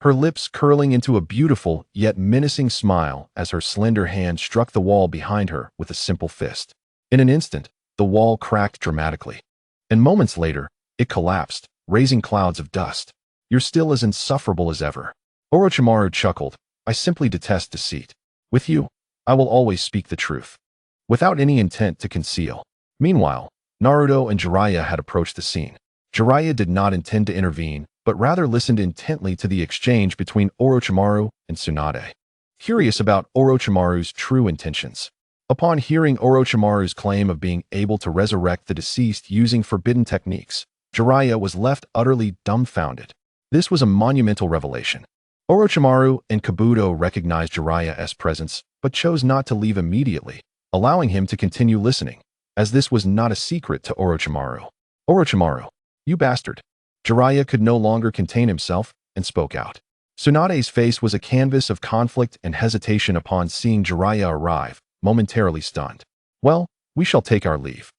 her lips curling into a beautiful yet menacing smile as her slender hand struck the wall behind her with a simple fist. In an instant, the wall cracked dramatically, and moments later, it collapsed, raising clouds of dust. You're still as insufferable as ever. Orochimaru chuckled. I simply detest deceit. With you, I will always speak the truth, without any intent to conceal. Meanwhile, Naruto and Jiraiya had approached the scene. Jiraiya did not intend to intervene, but rather listened intently to the exchange between Orochimaru and Tsunade, curious about Orochimaru's true intentions. Upon hearing Orochimaru's claim of being able to resurrect the deceased using forbidden techniques, Jiraiya was left utterly dumbfounded. This was a monumental revelation. Orochimaru and Kabuto recognized Jiraiya's presence, but chose not to leave immediately, allowing him to continue listening, as this was not a secret to Orochimaru. Orochimaru, you bastard. Jiraiya could no longer contain himself and spoke out. Tsunade's face was a canvas of conflict and hesitation upon seeing Jiraiya arrive, momentarily stunned. Well, we shall take our leave.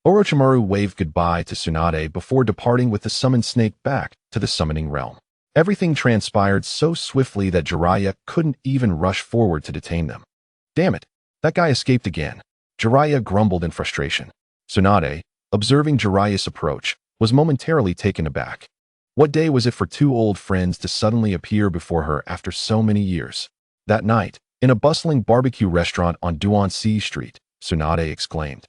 Orochimaru waved goodbye to Tsunade before departing with the summoned snake back to the summoning realm. Everything transpired so swiftly that Jiraiya couldn't even rush forward to detain them. Damn it, that guy escaped again. Jiraiya grumbled in frustration. Tsunade, observing Jiraiya's approach, was momentarily taken aback. What day was it for two old friends to suddenly appear before her after so many years? That night, in a bustling barbecue restaurant on Duan-Si Street, Tsunade exclaimed,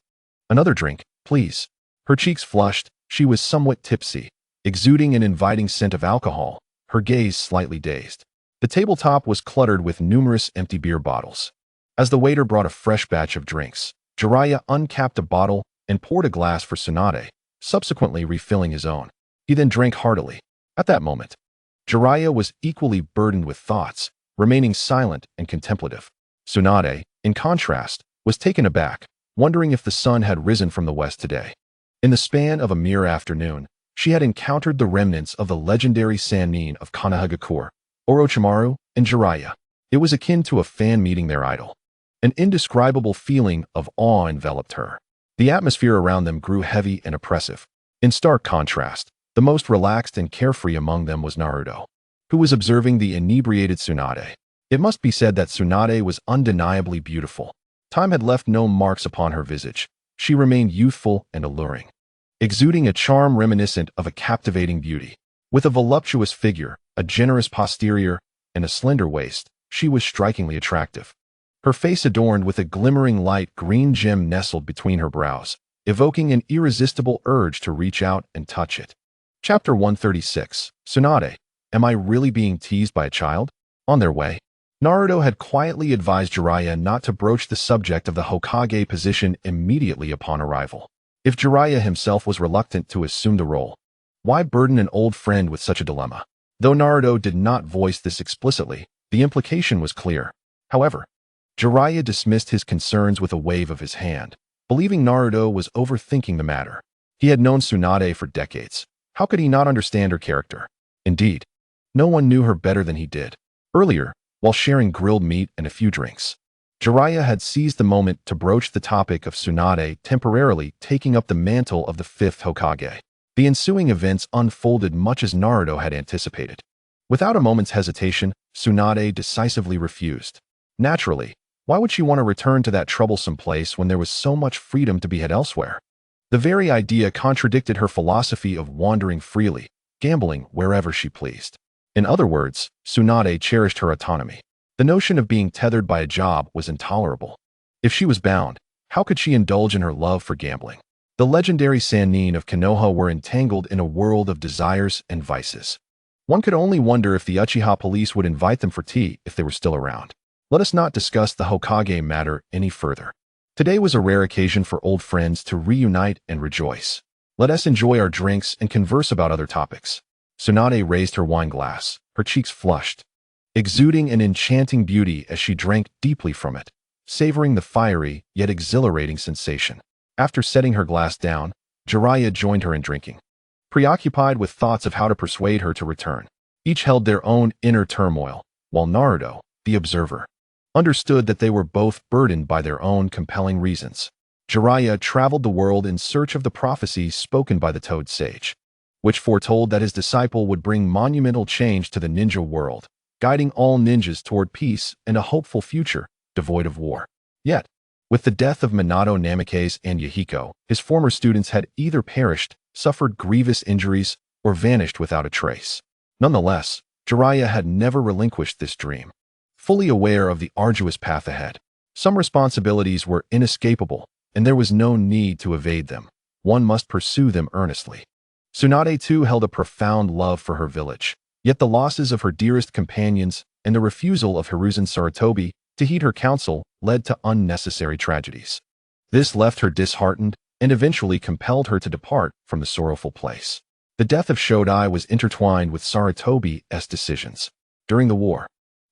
"Another drink, please." Her cheeks flushed, she was somewhat tipsy, exuding an inviting scent of alcohol, her gaze slightly dazed. The tabletop was cluttered with numerous empty beer bottles. As the waiter brought a fresh batch of drinks, Jiraiya uncapped a bottle and poured a glass for Tsunade, subsequently refilling his own. He then drank heartily. At that moment, Jiraiya was equally burdened with thoughts, remaining silent and contemplative. Tsunade, in contrast, was taken aback, wondering if the sun had risen from the west today. In the span of a mere afternoon, she had encountered the remnants of the legendary sanin of Konohagakure, Orochimaru, and Jiraiya. It was akin to a fan meeting their idol. An indescribable feeling of awe enveloped her. The atmosphere around them grew heavy and oppressive. In stark contrast, the most relaxed and carefree among them was Naruto, who was observing the inebriated Tsunade. It must be said that Tsunade was undeniably beautiful. Time had left no marks upon her visage. She remained youthful and alluring, exuding a charm reminiscent of a captivating beauty. With a voluptuous figure, a generous posterior, and a slender waist, she was strikingly attractive. Her face adorned with a glimmering light green gem nestled between her brows, evoking an irresistible urge to reach out and touch it. Chapter 136. Tsunade, am I really being teased by a child? On their way, Naruto had quietly advised Jiraiya not to broach the subject of the Hokage position immediately upon arrival. If Jiraiya himself was reluctant to assume the role, why burden an old friend with such a dilemma? Though Naruto did not voice this explicitly, the implication was clear. However, Jiraiya dismissed his concerns with a wave of his hand, believing Naruto was overthinking the matter. He had known Tsunade for decades. How could he not understand her character? Indeed, no one knew her better than he did. Earlier, while sharing grilled meat and a few drinks, Jiraiya had seized the moment to broach the topic of Tsunade temporarily taking up the mantle of the fifth Hokage. The ensuing events unfolded much as Naruto had anticipated. Without a moment's hesitation, Tsunade decisively refused. Naturally, why would she want to return to that troublesome place when there was so much freedom to be had elsewhere? The very idea contradicted her philosophy of wandering freely, gambling wherever she pleased. In other words, Tsunade cherished her autonomy. The notion of being tethered by a job was intolerable. If she was bound, how could she indulge in her love for gambling? The legendary sanin of Konoha were entangled in a world of desires and vices. One could only wonder if the Uchiha police would invite them for tea if they were still around. Let us not discuss the Hokage matter any further. Today was a rare occasion for old friends to reunite and rejoice. Let us enjoy our drinks and converse about other topics. Tsunade raised her wine glass, her cheeks flushed, exuding an enchanting beauty as she drank deeply from it, savoring the fiery yet exhilarating sensation. After setting her glass down, Jiraiya joined her in drinking, preoccupied with thoughts of how to persuade her to return. Each held their own inner turmoil, while Naruto, the observer, understood that they were both burdened by their own compelling reasons. Jiraiya traveled the world in search of the prophecies spoken by the Toad Sage, which foretold that his disciple would bring monumental change to the ninja world, guiding all ninjas toward peace and a hopeful future, devoid of war. Yet, with the death of Minato Namikaze and Yahiko, his former students had either perished, suffered grievous injuries, or vanished without a trace. Nonetheless, Jiraiya had never relinquished this dream. Fully aware of the arduous path ahead, some responsibilities were inescapable, and there was no need to evade them. One must pursue them earnestly. Tsunade too held a profound love for her village, yet the losses of her dearest companions and the refusal of Hiruzen Sarutobi to heed her counsel led to unnecessary tragedies. This left her disheartened and eventually compelled her to depart from the sorrowful place. The death of Shodai was intertwined with Sarutobi's decisions. During the war,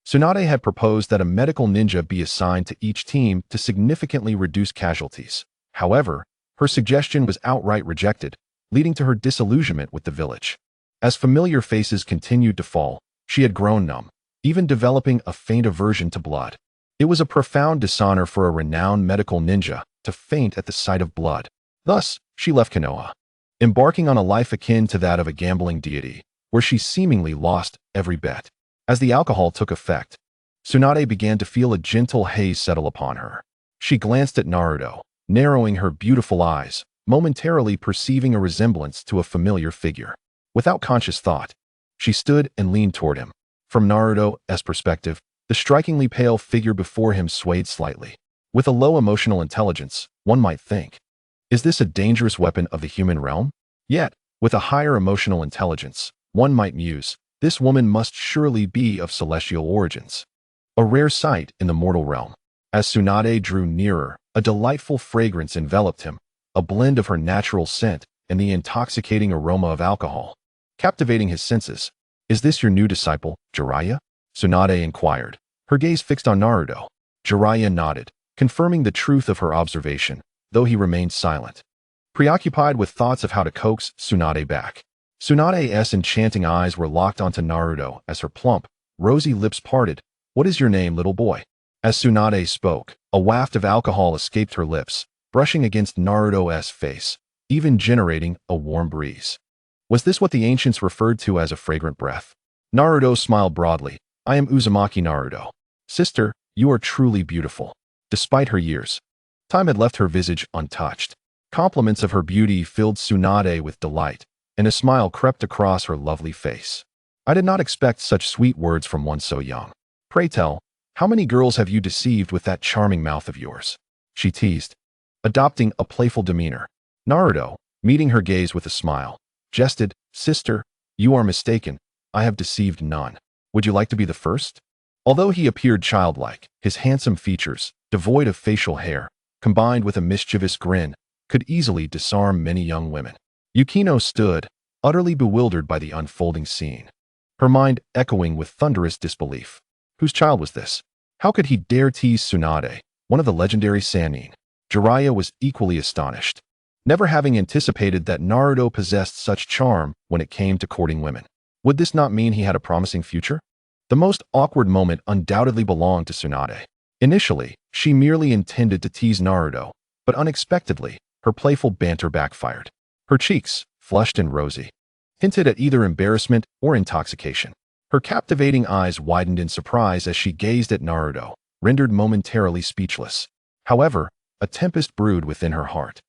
Tsunade had proposed that a medical ninja be assigned to each team to significantly reduce casualties. However, her suggestion was outright rejected, leading to her disillusionment with the village. As familiar faces continued to fall, she had grown numb, even developing a faint aversion to blood. It was a profound dishonor for a renowned medical ninja to faint at the sight of blood. Thus, she left Konoha, embarking on a life akin to that of a gambling deity, where she seemingly lost every bet. As the alcohol took effect, Tsunade began to feel a gentle haze settle upon her. She glanced at Naruto, narrowing her beautiful eyes, momentarily perceiving a resemblance to a familiar figure. Without conscious thought, she stood and leaned toward him. From Naruto's perspective, the strikingly pale figure before him swayed slightly. With a low emotional intelligence, one might think, is this a dangerous weapon of the human realm? Yet, with a higher emotional intelligence, one might muse, this woman must surely be of celestial origins. A rare sight in the mortal realm. As Tsunade drew nearer, a delightful fragrance enveloped him, a blend of her natural scent and the intoxicating aroma of alcohol, captivating his senses. Is this your new disciple, Jiraiya? Tsunade inquired, her gaze fixed on Naruto. Jiraiya nodded, confirming the truth of her observation, though he remained silent, preoccupied with thoughts of how to coax Tsunade back. Tsunade's enchanting eyes were locked onto Naruto as her plump, rosy lips parted. What is your name, little boy? As Tsunade spoke, a waft of alcohol escaped her lips, brushing against Naruto's face, even generating a warm breeze. Was this what the ancients referred to as a fragrant breath? Naruto smiled broadly. I am Uzumaki Naruto. Sister, you are truly beautiful. Despite her years, time had left her visage untouched. Compliments of her beauty filled Tsunade with delight, and a smile crept across her lovely face. I did not expect such sweet words from one so young. Pray tell, how many girls have you deceived with that charming mouth of yours? She teased, adopting a playful demeanor. Naruto, meeting her gaze with a smile, jested, Sister, you are mistaken. I have deceived none. Would you like to be the first? Although he appeared childlike, his handsome features, devoid of facial hair, combined with a mischievous grin, could easily disarm many young women. Yukino stood, utterly bewildered by the unfolding scene, her mind echoing with thunderous disbelief. Whose child was this? How could he dare tease Tsunade, one of the legendary sanin? Jiraiya was equally astonished, never having anticipated that Naruto possessed such charm when it came to courting women. Would this not mean he had a promising future? The most awkward moment undoubtedly belonged to Tsunade. Initially, she merely intended to tease Naruto, but unexpectedly, her playful banter backfired. Her cheeks, flushed and rosy, hinted at either embarrassment or intoxication. Her captivating eyes widened in surprise as she gazed at Naruto, rendered momentarily speechless. However, a tempest brewed within her heart.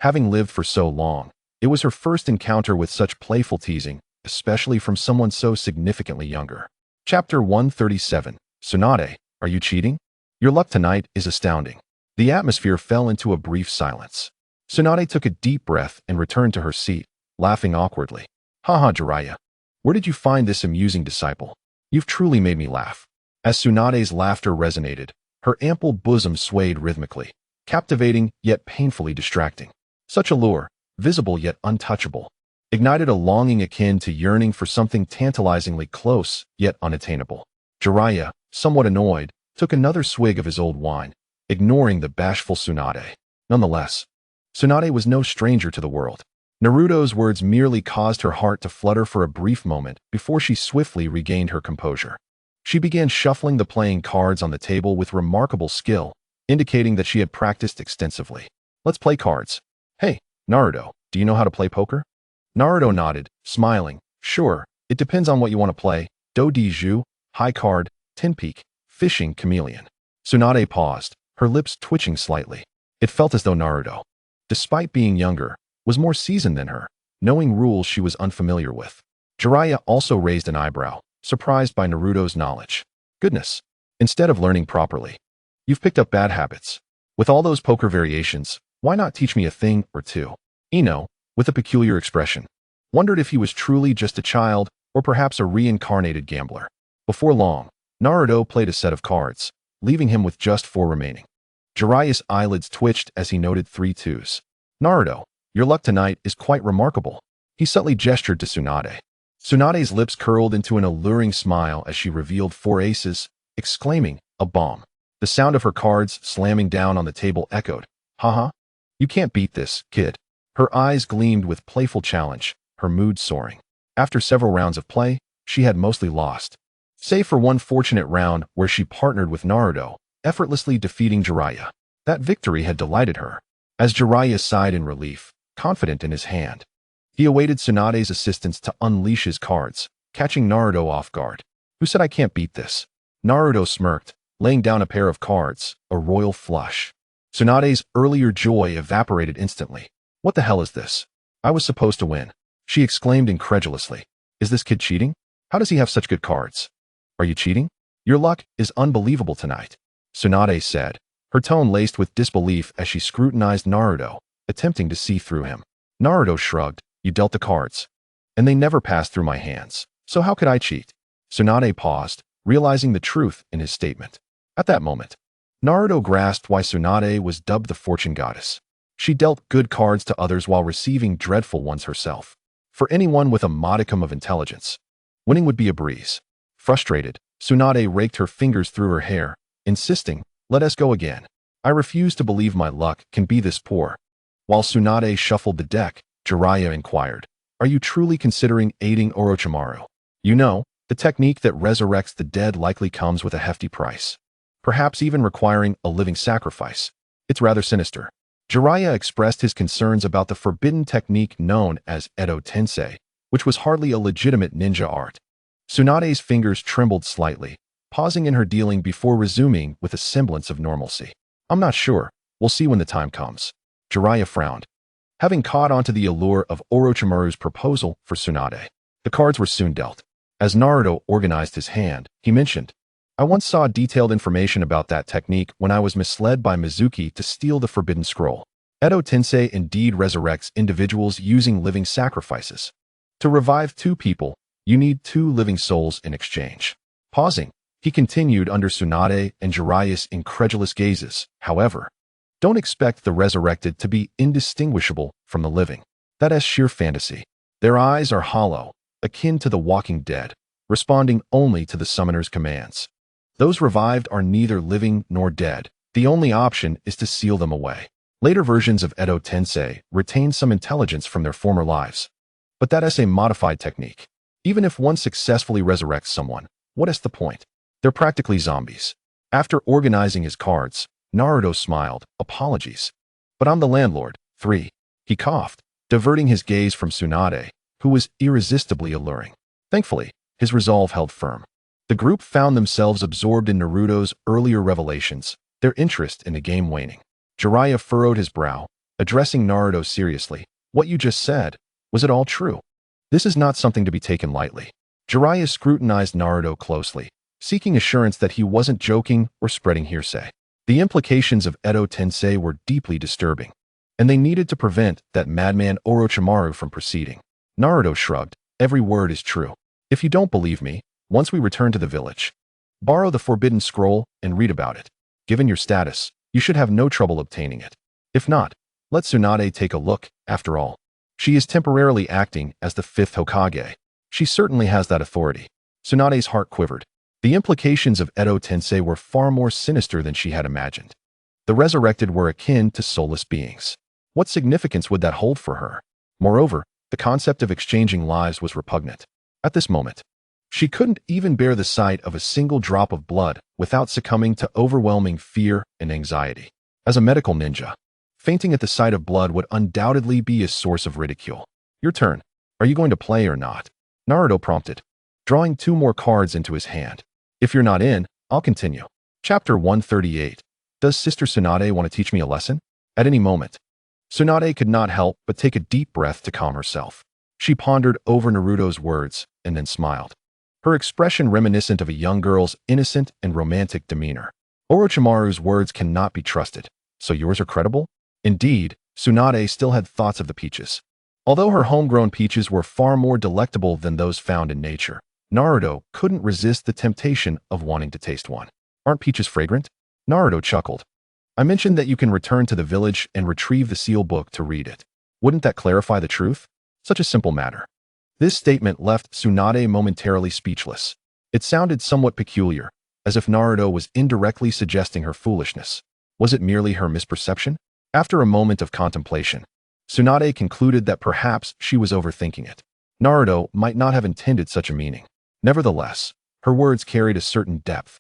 Having lived for so long, it was her first encounter with such playful teasing, especially from someone so significantly younger. Chapter 137. Tsunade, are you cheating? Your luck tonight is astounding. The atmosphere fell into a brief silence. Tsunade took a deep breath and returned to her seat, laughing awkwardly. Haha, Jiraiya. Where did you find this amusing disciple? You've truly made me laugh. As Tsunade's laughter resonated, her ample bosom swayed rhythmically, captivating yet painfully distracting. Such allure, visible yet untouchable, ignited a longing akin to yearning for something tantalizingly close yet unattainable. Jiraiya, somewhat annoyed, took another swig of his old wine, ignoring the bashful Tsunade. Nonetheless, Tsunade was no stranger to the world. Naruto's words merely caused her heart to flutter for a brief moment before she swiftly regained her composure. She began shuffling the playing cards on the table with remarkable skill, indicating that she had practiced extensively. Let's play cards. Hey, Naruto, do you know how to play poker? Naruto nodded, smiling. Sure, it depends on what you want to play. Do di ju, high card, tin peak, fishing chameleon. Tsunade paused, her lips twitching slightly. It felt as though Naruto, despite being younger, was more seasoned than her, knowing rules she was unfamiliar with. Jiraiya also raised an eyebrow, surprised by Naruto's knowledge. Goodness, instead of learning properly, you've picked up bad habits. With all those poker variations, why not teach me a thing or two? Ino, with a peculiar expression, wondered if he was truly just a child or perhaps a reincarnated gambler. Before long, Naruto played a set of cards, leaving him with just 4 remaining. Jiraiya's eyelids twitched as he noted 3 twos. Naruto, your luck tonight is quite remarkable. He subtly gestured to Tsunade. Tsunade's lips curled into an alluring smile as she revealed 4 aces, exclaiming, a bomb. The sound of her cards slamming down on the table echoed. Haha. You can't beat this, kid. Her eyes gleamed with playful challenge, her mood soaring. After several rounds of play, she had mostly lost. Save for one fortunate round where she partnered with Naruto, effortlessly defeating Jiraiya. That victory had delighted her. As Jiraiya sighed in relief, confident in his hand, he awaited Tsunade's assistance to unleash his cards, catching Naruto off guard. Who said I can't beat this? Naruto smirked, laying down a pair of cards, a royal flush. Tsunade's earlier joy evaporated instantly. What the hell is this? I was supposed to win, she exclaimed incredulously. Is this kid cheating? How does he have such good cards? Are you cheating? Your luck is unbelievable tonight, Tsunade said, her tone laced with disbelief as she scrutinized Naruto, attempting to see through him. Naruto shrugged. You dealt the cards, and they never passed through my hands, so how could I cheat? Tsunade paused, realizing the truth in his statement. At that moment, Naruto grasped why Tsunade was dubbed the fortune goddess. She dealt good cards to others while receiving dreadful ones herself. For anyone with a modicum of intelligence, winning would be a breeze. Frustrated, Tsunade raked her fingers through her hair, insisting, let us go again. I refuse to believe my luck can be this poor. While Tsunade shuffled the deck, Jiraiya inquired, are you truly considering aiding Orochimaru? You know, the technique that resurrects the dead likely comes with a hefty price. Perhaps even requiring a living sacrifice. It's rather sinister. Jiraiya expressed his concerns about the forbidden technique known as Edo Tensei, which was hardly a legitimate ninja art. Tsunade's fingers trembled slightly, pausing in her dealing before resuming with a semblance of normalcy. I'm not sure. We'll see when the time comes. Jiraiya frowned, having caught onto the allure of Orochimaru's proposal for Tsunade. The cards were soon dealt. As Naruto organized his hand, he mentioned, I once saw detailed information about that technique when I was misled by Mizuki to steal the forbidden scroll. Edo Tensei indeed resurrects individuals using living sacrifices. To revive two people, you need two living souls in exchange. Pausing, he continued under Tsunade and Jiraiya's incredulous gazes. However, don't expect the resurrected to be indistinguishable from the living. That is sheer fantasy. Their eyes are hollow, akin to the walking dead, responding only to the summoner's commands. Those revived are neither living nor dead. The only option is to seal them away. Later versions of Edo Tensei retain some intelligence from their former lives. But that is a modified technique. Even if one successfully resurrects someone, what is the point? They're practically zombies. After organizing his cards, Naruto smiled. Apologies. But I'm the landlord. 3. He coughed, diverting his gaze from Tsunade, who was irresistibly alluring. Thankfully, his resolve held firm. The group found themselves absorbed in Naruto's earlier revelations, their interest in the game waning. Jiraiya furrowed his brow, addressing Naruto seriously. What you just said, was it all true? This is not something to be taken lightly. Jiraiya scrutinized Naruto closely, seeking assurance that he wasn't joking or spreading hearsay. The implications of Edo Tensei were deeply disturbing, and they needed to prevent that madman Orochimaru from proceeding. Naruto shrugged. Every word is true. If you don't believe me, once we return to the village, borrow the forbidden scroll and read about it. Given your status, you should have no trouble obtaining it. If not, let Tsunade take a look, after all. She is temporarily acting as the 5th Hokage. She certainly has that authority. Tsunade's heart quivered. The implications of Edo Tensei were far more sinister than she had imagined. The resurrected were akin to soulless beings. What significance would that hold for her? Moreover, the concept of exchanging lives was repugnant. At this moment, she couldn't even bear the sight of a single drop of blood without succumbing to overwhelming fear and anxiety. As a medical ninja, fainting at the sight of blood would undoubtedly be a source of ridicule. Your turn. Are you going to play or not? Naruto prompted, drawing 2 more cards into his hand. If you're not in, I'll continue. Chapter 138. Does Sister Tsunade want to teach me a lesson? At any moment, Tsunade could not help but take a deep breath to calm herself. She pondered over Naruto's words and then smiled, her expression reminiscent of a young girl's innocent and romantic demeanor. Orochimaru's words cannot be trusted, so yours are credible? Indeed, Tsunade still had thoughts of the peaches. Although her homegrown peaches were far more delectable than those found in nature, Naruto couldn't resist the temptation of wanting to taste one. Aren't peaches fragrant? Naruto chuckled. I mentioned that you can return to the village and retrieve the seal book to read it. Wouldn't that clarify the truth? Such a simple matter. This statement left Tsunade momentarily speechless. It sounded somewhat peculiar, as if Naruto was indirectly suggesting her foolishness. Was it merely her misperception? After a moment of contemplation, Tsunade concluded that perhaps she was overthinking it. Naruto might not have intended such a meaning. Nevertheless, her words carried a certain depth.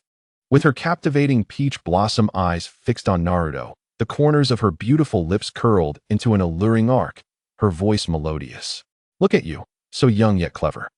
With her captivating peach blossom eyes fixed on Naruto, the corners of her beautiful lips curled into an alluring arc, her voice melodious. Look at you, so young yet clever.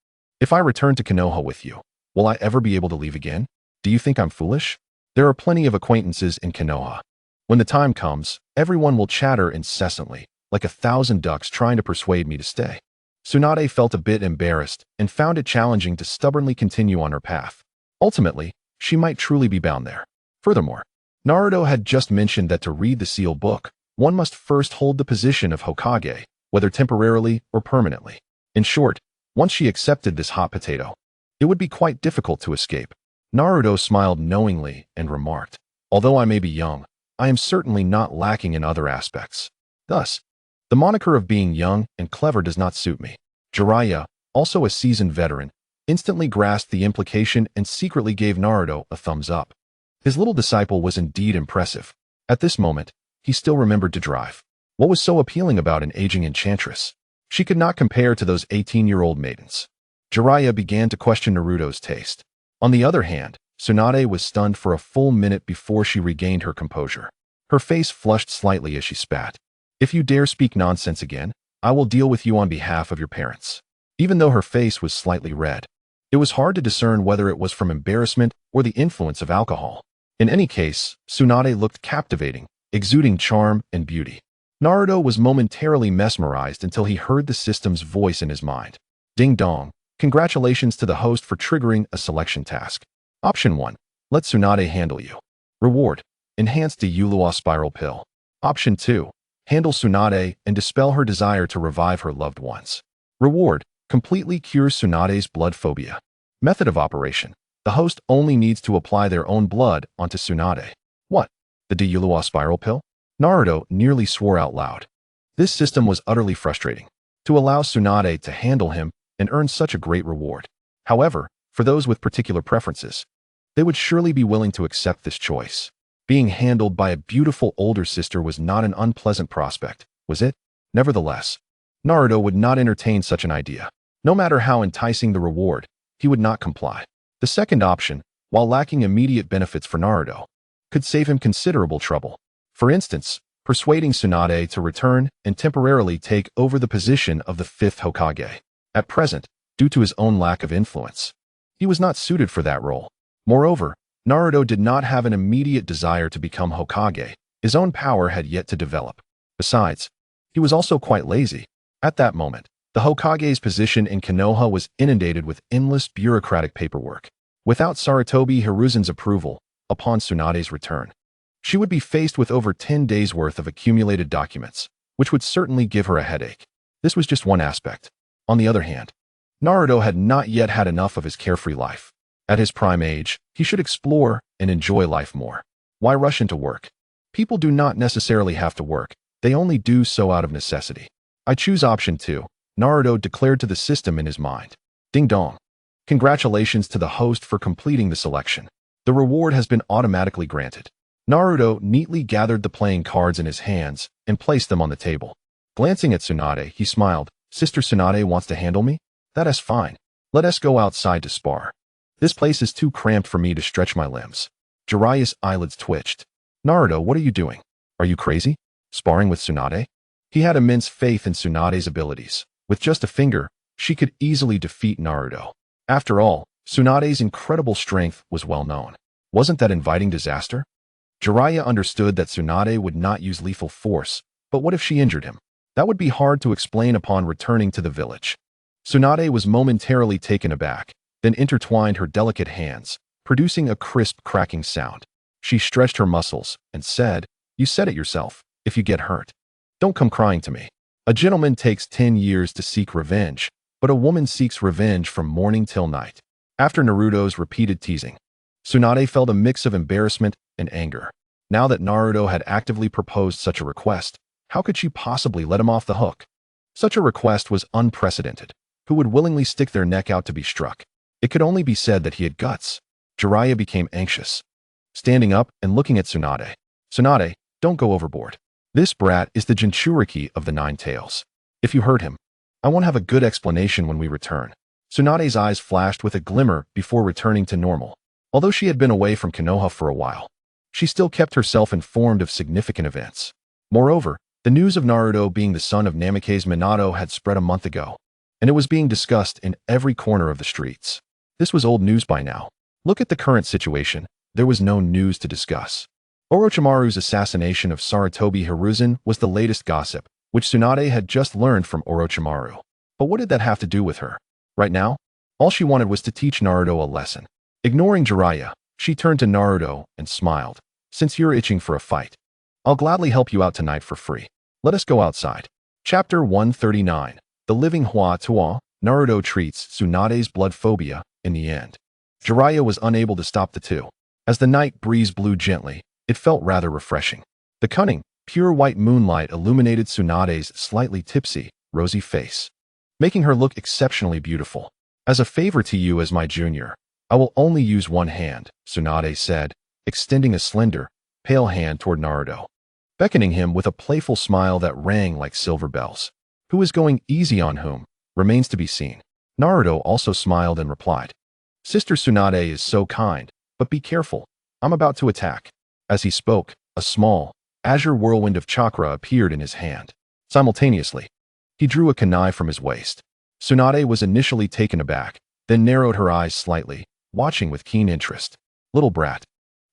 If I return to Konoha with you, will I ever be able to leave again? Do you think I'm foolish? There are plenty of acquaintances in Konoha. When the time comes, everyone will chatter incessantly, like 1,000 ducks trying to persuade me to stay. Tsunade felt a bit embarrassed and found it challenging to stubbornly continue on her path. Ultimately, she might truly be bound there. Furthermore, Naruto had just mentioned that to read the sealed book, one must first hold the position of Hokage, whether temporarily or permanently. In short, once she accepted this hot potato, it would be quite difficult to escape. Naruto smiled knowingly and remarked, "Although I may be young, I am certainly not lacking in other aspects." Thus, the moniker of being young and clever does not suit me. Jiraiya, also a seasoned veteran, instantly grasped the implication and secretly gave Naruto a thumbs up. His little disciple was indeed impressive. At this moment, he still remembered to drive. What was so appealing about an aging enchantress? She could not compare to those 18-year-old maidens. Jiraiya began to question Naruto's taste. On the other hand, Tsunade was stunned for a full minute before she regained her composure. Her face flushed slightly as she spat. "If you dare speak nonsense again, I will deal with you on behalf of your parents." Even though her face was slightly red, it was hard to discern whether it was from embarrassment or the influence of alcohol. In any case, Tsunade looked captivating, exuding charm and beauty. Naruto was momentarily mesmerized until he heard the system's voice in his mind. Ding dong. Congratulations to the host for triggering a selection task. Option 1. Let Tsunade handle you. Reward. Enhance the Ulua Spiral Pill. Option 2. Handle Tsunade and dispel her desire to revive her loved ones. Reward. Completely cures Tsunade's blood phobia. Method of operation. The host only needs to apply their own blood onto Tsunade. What? The Ulua Spiral Pill? Naruto nearly swore out loud. This system was utterly frustrating. To allow Tsunade to handle him and earn such a great reward. However, for those with particular preferences, they would surely be willing to accept this choice. Being handled by a beautiful older sister was not an unpleasant prospect, was it? Nevertheless, Naruto would not entertain such an idea. No matter how enticing the reward, he would not comply. The second option, while lacking immediate benefits for Naruto, could save him considerable trouble. For instance, persuading Tsunade to return and temporarily take over the position of the 5th Hokage. At present, due to his own lack of influence, he was not suited for that role. Moreover, Naruto did not have an immediate desire to become Hokage. His own power had yet to develop. Besides, he was also quite lazy. At that moment, the Hokage's position in Konoha was inundated with endless bureaucratic paperwork. Without Sarutobi Hiruzen's approval, upon Tsunade's return, she would be faced with over 10 days' worth of accumulated documents, which would certainly give her a headache. This was just one aspect. On the other hand, Naruto had not yet had enough of his carefree life. At his prime age, he should explore and enjoy life more. Why rush into work? People do not necessarily have to work. They only do so out of necessity. I choose option 2, Naruto declared to the system in his mind. Ding dong. Congratulations to the host for completing the selection. The reward has been automatically granted. Naruto neatly gathered the playing cards in his hands and placed them on the table. Glancing at Tsunade, he smiled. Sister Tsunade wants to handle me? That is fine. Let us go outside to spar. This place is too cramped for me to stretch my limbs. Jiraiya's eyelids twitched. Naruto, what are you doing? Are you crazy? Sparring with Tsunade? He had immense faith in Tsunade's abilities. With just a finger, she could easily defeat Naruto. After all, Tsunade's incredible strength was well known. Wasn't that inviting disaster? Jiraiya understood that Tsunade would not use lethal force, but what if she injured him? That would be hard to explain upon returning to the village. Tsunade was momentarily taken aback, then intertwined her delicate hands, producing a crisp cracking sound. She stretched her muscles and said, "You said it yourself, if you get hurt, don't come crying to me. A gentleman takes 10 years to seek revenge, but a woman seeks revenge from morning till night." After Naruto's repeated teasing, Tsunade felt a mix of embarrassment and anger. Now that Naruto had actively proposed such a request, how could she possibly let him off the hook? Such a request was unprecedented. Who would willingly stick their neck out to be struck? It could only be said that he had guts. Jiraiya became anxious. Standing up and looking at Tsunade. "Tsunade, don't go overboard. This brat is the Jinchuriki of the 9 tails. If you hurt him, I won't have a good explanation when we return. Tsunade's eyes flashed with a glimmer before returning to normal. Although she had been away from Konoha for a while, she still kept herself informed of significant events. Moreover, the news of Naruto being the son of Namikaze Minato had spread a month ago, and it was being discussed in every corner of the streets. This was old news by now. Look at the current situation. There was no news to discuss. Orochimaru's assassination of Sarutobi Hiruzen was the latest gossip, which Tsunade had just learned from Orochimaru. But what did that have to do with her? Right now, all she wanted was to teach Naruto a lesson. Ignoring Jiraiya, she turned to Naruto and smiled. Since you're itching for a fight, I'll gladly help you out tonight for free. Let us go outside. Chapter 139. The Living Hua Tuo. Naruto treats Tsunade's blood phobia in the end. Jiraiya was unable to stop the two. As the night breeze blew gently, it felt rather refreshing. The cunning, pure white moonlight illuminated Tsunade's slightly tipsy, rosy face, making her look exceptionally beautiful. As a favor to you as my junior, I will only use one hand, Tsunade said, extending a slender, pale hand toward Naruto, beckoning him with a playful smile that rang like silver bells. Who is going easy on whom remains to be seen. Naruto also smiled and replied, Sister Tsunade is so kind, but be careful, I'm about to attack. As he spoke, a small, azure whirlwind of chakra appeared in his hand. Simultaneously, he drew a kunai from his waist. Tsunade was initially taken aback, then narrowed her eyes slightly, watching with keen interest. Little brat,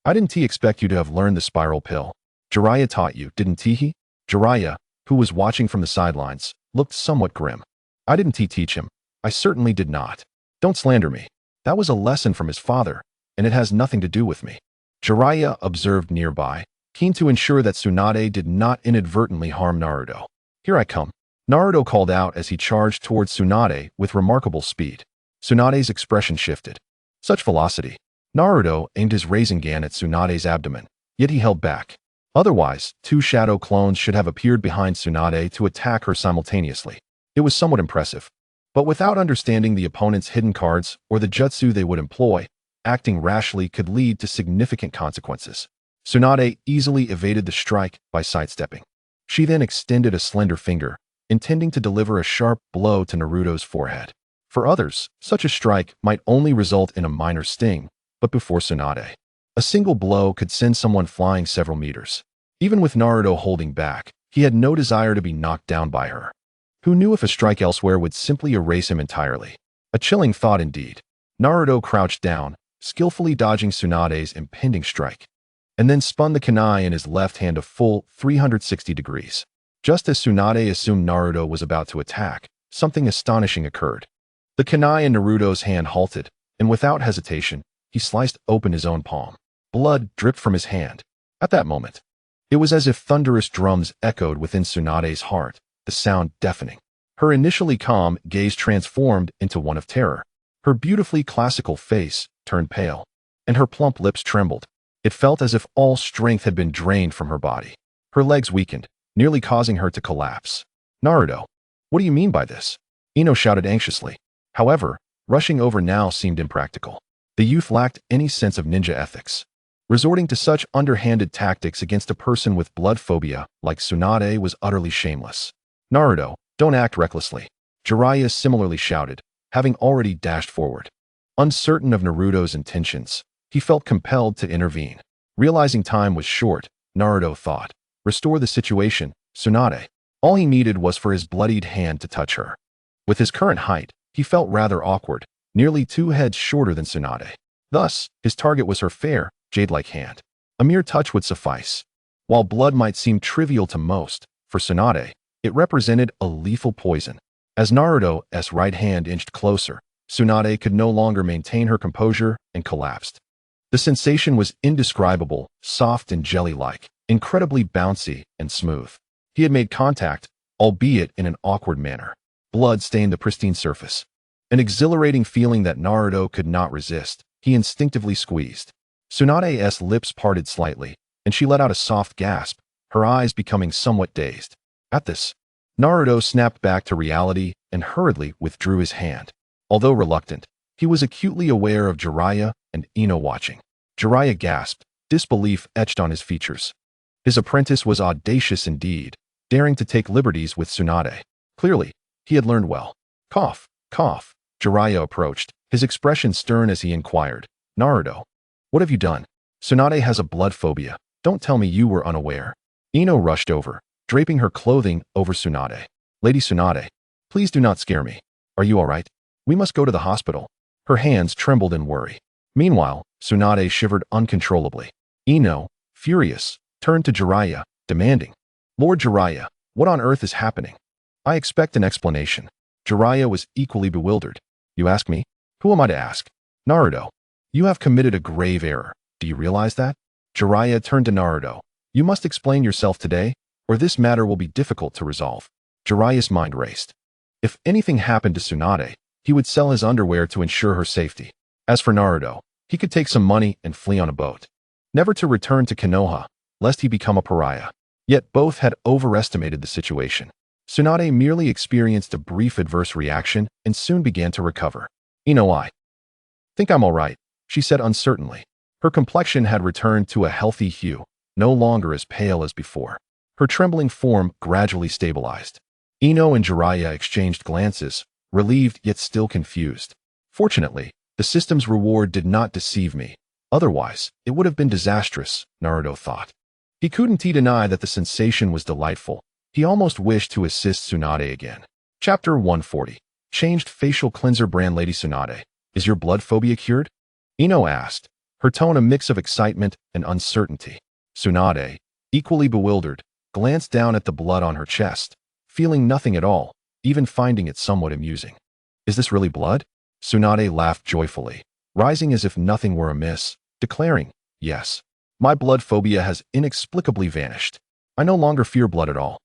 I didn't expect you to have learned the spiral pill. Jiraiya taught you, didn't he? Jiraiya, who was watching from the sidelines, looked somewhat grim. I didn't teach him. I certainly did not. Don't slander me. That was a lesson from his father, and it has nothing to do with me. Jiraiya observed nearby, keen to ensure that Tsunade did not inadvertently harm Naruto. Here I come. Naruto called out as he charged towards Tsunade with remarkable speed. Tsunade's expression shifted. Such velocity. Naruto aimed his Rasengan at Tsunade's abdomen, yet he held back. Otherwise, two shadow clones should have appeared behind Tsunade to attack her simultaneously. It was somewhat impressive. But without understanding the opponent's hidden cards or the jutsu they would employ, acting rashly could lead to significant consequences. Tsunade easily evaded the strike by sidestepping. She then extended a slender finger, intending to deliver a sharp blow to Naruto's forehead. For others, such a strike might only result in a minor sting, but before Tsunade, a single blow could send someone flying several meters. Even with Naruto holding back, he had no desire to be knocked down by her. Who knew if a strike elsewhere would simply erase him entirely? A chilling thought indeed. Naruto crouched down, skillfully dodging Tsunade's impending strike, and then spun the kunai in his left hand a full 360 degrees. Just as Tsunade assumed Naruto was about to attack, something astonishing occurred. The kunai in Naruto's hand halted, and without hesitation, he sliced open his own palm. Blood dripped from his hand. At that moment, it was as if thunderous drums echoed within Tsunade's heart, the sound deafening. Her initially calm gaze transformed into one of terror. Her beautifully classical face turned pale, and her plump lips trembled. It felt as if all strength had been drained from her body. Her legs weakened, nearly causing her to collapse. Naruto, what do you mean by this? Ino shouted anxiously. However, rushing over now seemed impractical. The youth lacked any sense of ninja ethics. Resorting to such underhanded tactics against a person with blood phobia like Tsunade was utterly shameless. Naruto, don't act recklessly. Jiraiya similarly shouted, having already dashed forward. Uncertain of Naruto's intentions, he felt compelled to intervene. Realizing time was short, Naruto thought, restore the situation, Tsunade. All he needed was for his bloodied hand to touch her. With his current height, he felt rather awkward, nearly 2 heads shorter than Tsunade. Thus, his target was her fair, jade-like hand. A mere touch would suffice. While blood might seem trivial to most, for Tsunade, it represented a lethal poison. As Naruto's right hand inched closer, Tsunade could no longer maintain her composure and collapsed. The sensation was indescribable, soft and jelly-like, incredibly bouncy and smooth. He had made contact, albeit in an awkward manner. Blood stained the pristine surface. An exhilarating feeling that Naruto could not resist, he instinctively squeezed. Tsunade's lips parted slightly, and she let out a soft gasp, her eyes becoming somewhat dazed. At this, Naruto snapped back to reality and hurriedly withdrew his hand. Although reluctant, he was acutely aware of Jiraiya and Ino watching. Jiraiya gasped, disbelief etched on his features. His apprentice was audacious indeed, daring to take liberties with Tsunade. Clearly, He had learned well. Cough, cough. Jiraiya approached, his expression stern as he inquired, Naruto, what have you done? Tsunade has a blood phobia. Don't tell me you were unaware. Ino rushed over, draping her clothing over Tsunade. Lady Tsunade, please do not scare me. Are you all right? We must go to the hospital. Her hands trembled in worry. Meanwhile, Tsunade shivered uncontrollably. Ino, furious, turned to Jiraiya, demanding, Lord Jiraiya, what on earth is happening? I expect an explanation. Jiraiya was equally bewildered. You ask me? Who am I to ask? Naruto, you have committed a grave error. Do you realize that? Jiraiya turned to Naruto. You must explain yourself today, or this matter will be difficult to resolve. Jiraiya's mind raced. If anything happened to Tsunade, he would sell his underwear to ensure her safety. As for Naruto, he could take some money and flee on a boat, never to return to Konoha, lest he become a pariah. Yet both had overestimated the situation. Tsunade merely experienced a brief adverse reaction and soon began to recover. I think I'm all right, she said uncertainly. Her complexion had returned to a healthy hue, no longer as pale as before. Her trembling form gradually stabilized. Ino and Jiraiya exchanged glances, relieved yet still confused. Fortunately, the system's reward did not deceive me. Otherwise, it would have been disastrous, Naruto thought. He couldn't deny that the sensation was delightful. He almost wished to assist Tsunade again. Chapter 140. Changed facial cleanser brand. Lady Tsunade, is your blood phobia cured? Ino asked, her tone a mix of excitement and uncertainty. Tsunade, equally bewildered, glanced down at the blood on her chest, feeling nothing at all, even finding it somewhat amusing. Is this really blood? Tsunade laughed joyfully, rising as if nothing were amiss, declaring, yes. My blood phobia has inexplicably vanished. I no longer fear blood at all.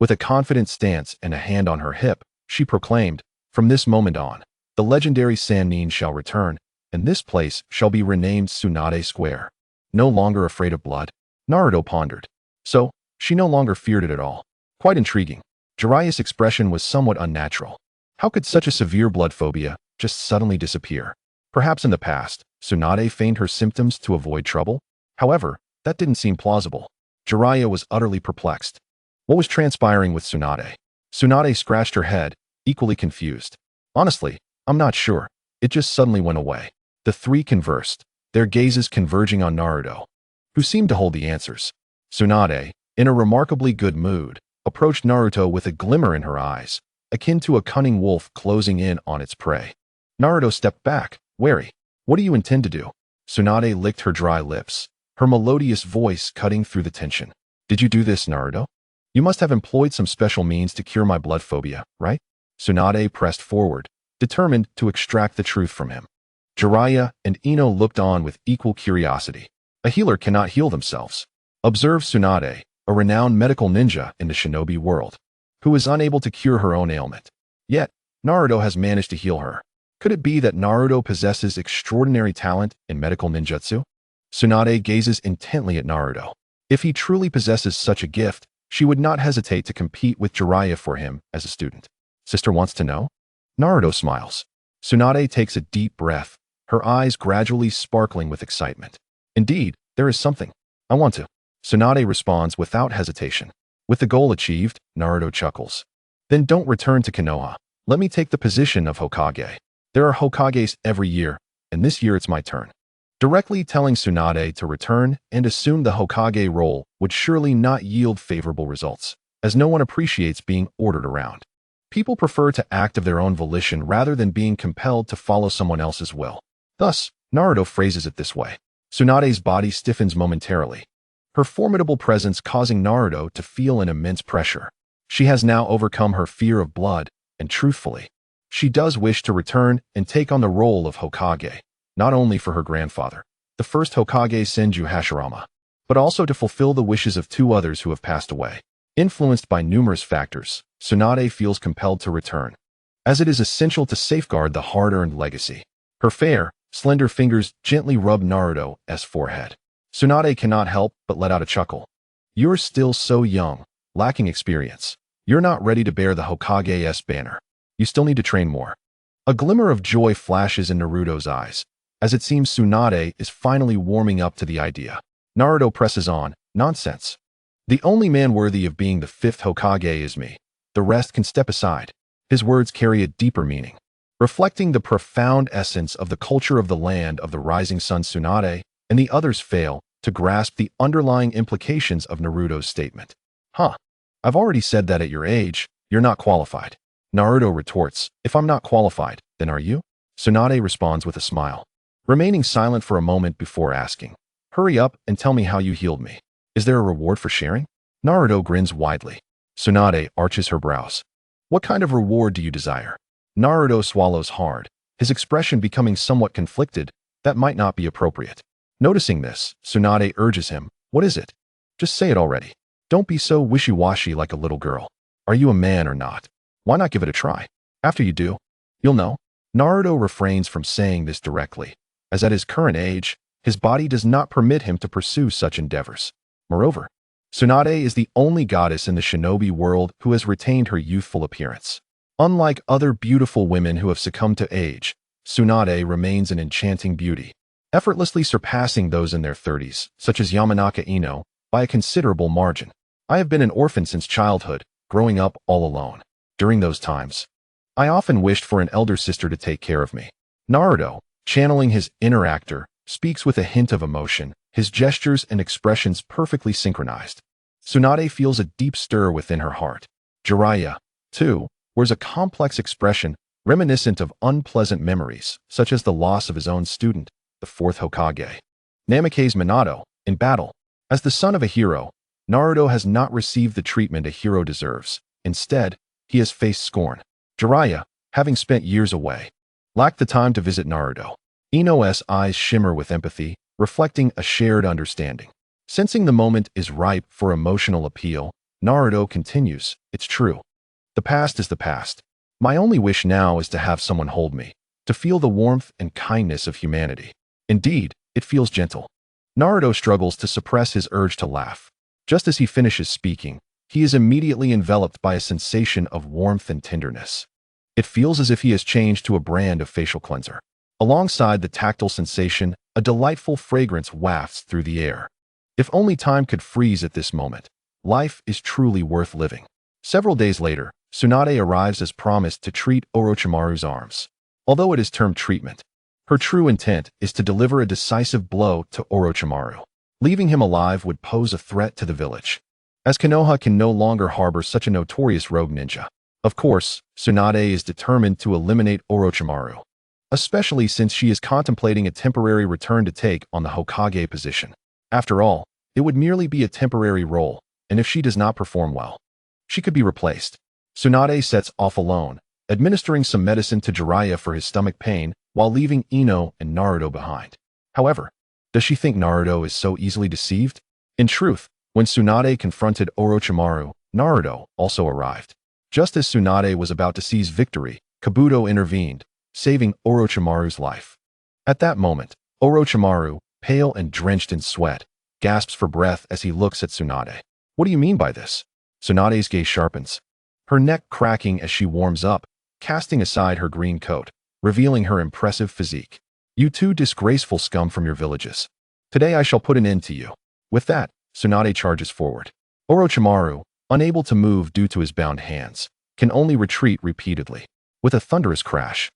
With a confident stance and a hand on her hip, she proclaimed, from this moment on, the legendary sanin shall return, and this place shall be renamed Tsunade Square. No longer afraid of blood? Naruto pondered. So, she no longer feared it at all. Quite intriguing. Jiraiya's expression was somewhat unnatural. How could such a severe blood phobia just suddenly disappear? Perhaps in the past, Tsunade feigned her symptoms to avoid trouble? However, that didn't seem plausible. Jiraiya was utterly perplexed. What was transpiring with Tsunade? Tsunade scratched her head, equally confused. Honestly, I'm not sure. It just suddenly went away. The three conversed, their gazes converging on Naruto, who seemed to hold the answers. Tsunade, in a remarkably good mood, approached Naruto with a glimmer in her eyes, akin to a cunning wolf closing in on its prey. Naruto stepped back, wary. What do you intend to do? Tsunade licked her dry lips, her melodious voice cutting through the tension. Did you do this, Naruto? You must have employed some special means to cure my blood phobia, right? Tsunade pressed forward, determined to extract the truth from him. Jiraiya and Ino looked on with equal curiosity. A healer cannot heal themselves. Observe Tsunade, a renowned medical ninja in the shinobi world, who is unable to cure her own ailment. Yet, Naruto has managed to heal her. Could it be that Naruto possesses extraordinary talent in medical ninjutsu? Tsunade gazes intently at Naruto. If he truly possesses such a gift, she would not hesitate to compete with Jiraiya for him as a student. Sister wants to know? Naruto smiles. Tsunade takes a deep breath, her eyes gradually sparkling with excitement. Indeed, there is something. I want to. Tsunade responds without hesitation. With the goal achieved, Naruto chuckles. Then don't return to Konoha. Let me take the position of Hokage. There are Hokages every year, and this year it's my turn. Directly telling Tsunade to return and assume the Hokage role would surely not yield favorable results, as no one appreciates being ordered around. People prefer to act of their own volition rather than being compelled to follow someone else's will. Thus, Naruto phrases it this way. Tsunade's body stiffens momentarily, her formidable presence causing Naruto to feel an immense pressure. She has now overcome her fear of blood, and truthfully, she does wish to return and take on the role of Hokage, not only for her grandfather, the first Hokage Senju Hashirama, but also to fulfill the wishes of two others who have passed away. Influenced by numerous factors, Tsunade feels compelled to return, as it is essential to safeguard the hard-earned legacy. Her fair, slender fingers gently rub Naruto's forehead. Tsunade cannot help but let out a chuckle. You're still so young, lacking experience. You're not ready to bear the Hokage's banner. You still need to train more. A glimmer of joy flashes in Naruto's eyes, as it seems Tsunade is finally warming up to the idea. Naruto presses on, nonsense. The only man worthy of being the fifth Hokage is me. The rest can step aside. His words carry a deeper meaning, reflecting the profound essence of the culture of the land of the rising sun. Tsunade and the others fail to grasp the underlying implications of Naruto's statement. Huh. I've already said that at your age, you're not qualified. Naruto retorts, if I'm not qualified, then are you? Tsunade responds with a smile, remaining silent for a moment before asking, hurry up and tell me how you healed me. Is there a reward for sharing? Naruto grins widely. Tsunade arches her brows. What kind of reward do you desire? Naruto swallows hard, his expression becoming somewhat conflicted. That might not be appropriate. Noticing this, Tsunade urges him, what is it? Just say it already. Don't be so wishy-washy like a little girl. Are you a man or not? Why not give it a try? After you do, you'll know. Naruto refrains from saying this directly, as at his current age, his body does not permit him to pursue such endeavors. Moreover, Tsunade is the only goddess in the shinobi world who has retained her youthful appearance. Unlike other beautiful women who have succumbed to age, Tsunade remains an enchanting beauty, effortlessly surpassing those in their 30s, such as Yamanaka Ino, by a considerable margin. I have been an orphan since childhood, growing up all alone. During those times, I often wished for an elder sister to take care of me. Naruto, channeling his inner actor, speaks with a hint of emotion, his gestures and expressions perfectly synchronized. Tsunade feels a deep stir within her heart. Jiraiya, too, wears a complex expression reminiscent of unpleasant memories, such as the loss of his own student, the fourth Hokage. Namikaze Minato, in battle. As the son of a hero, Naruto has not received the treatment a hero deserves. Instead, he has faced scorn. Jiraiya, having spent years away, lacked the time to visit Naruto. Ino's eyes shimmer with empathy, reflecting a shared understanding. Sensing the moment is ripe for emotional appeal, Naruto continues, it's true. The past is the past. My only wish now is to have someone hold me, to feel the warmth and kindness of humanity. Indeed, it feels gentle. Naruto struggles to suppress his urge to laugh. Just as he finishes speaking, he is immediately enveloped by a sensation of warmth and tenderness. It feels as if he has changed to a brand of facial cleanser. Alongside the tactile sensation, a delightful fragrance wafts through the air. If only time could freeze at this moment, life is truly worth living. Several days later, Tsunade arrives as promised to treat Orochimaru's arms. Although it is termed treatment, her true intent is to deliver a decisive blow to Orochimaru. Leaving him alive would pose a threat to the village, as Konoha can no longer harbor such a notorious rogue ninja. Of course, Tsunade is determined to eliminate Orochimaru, especially since she is contemplating a temporary return to take on the Hokage position. After all, it would merely be a temporary role, and if she does not perform well, she could be replaced. Tsunade sets off alone, administering some medicine to Jiraiya for his stomach pain while leaving Ino and Naruto behind. However, does she think Naruto is so easily deceived? In truth, when Tsunade confronted Orochimaru, Naruto also arrived. Just as Tsunade was about to seize victory, Kabuto intervened, saving Orochimaru's life. At that moment, Orochimaru, pale and drenched in sweat, gasps for breath as he looks at Tsunade. What do you mean by this? Tsunade's gaze sharpens, her neck cracking as she warms up, casting aside her green coat, revealing her impressive physique. You two disgraceful scum from your villages. Today I shall put an end to you. With that, Tsunade charges forward. Orochimaru, unable to move due to his bound hands, can only retreat repeatedly. With a thunderous crash,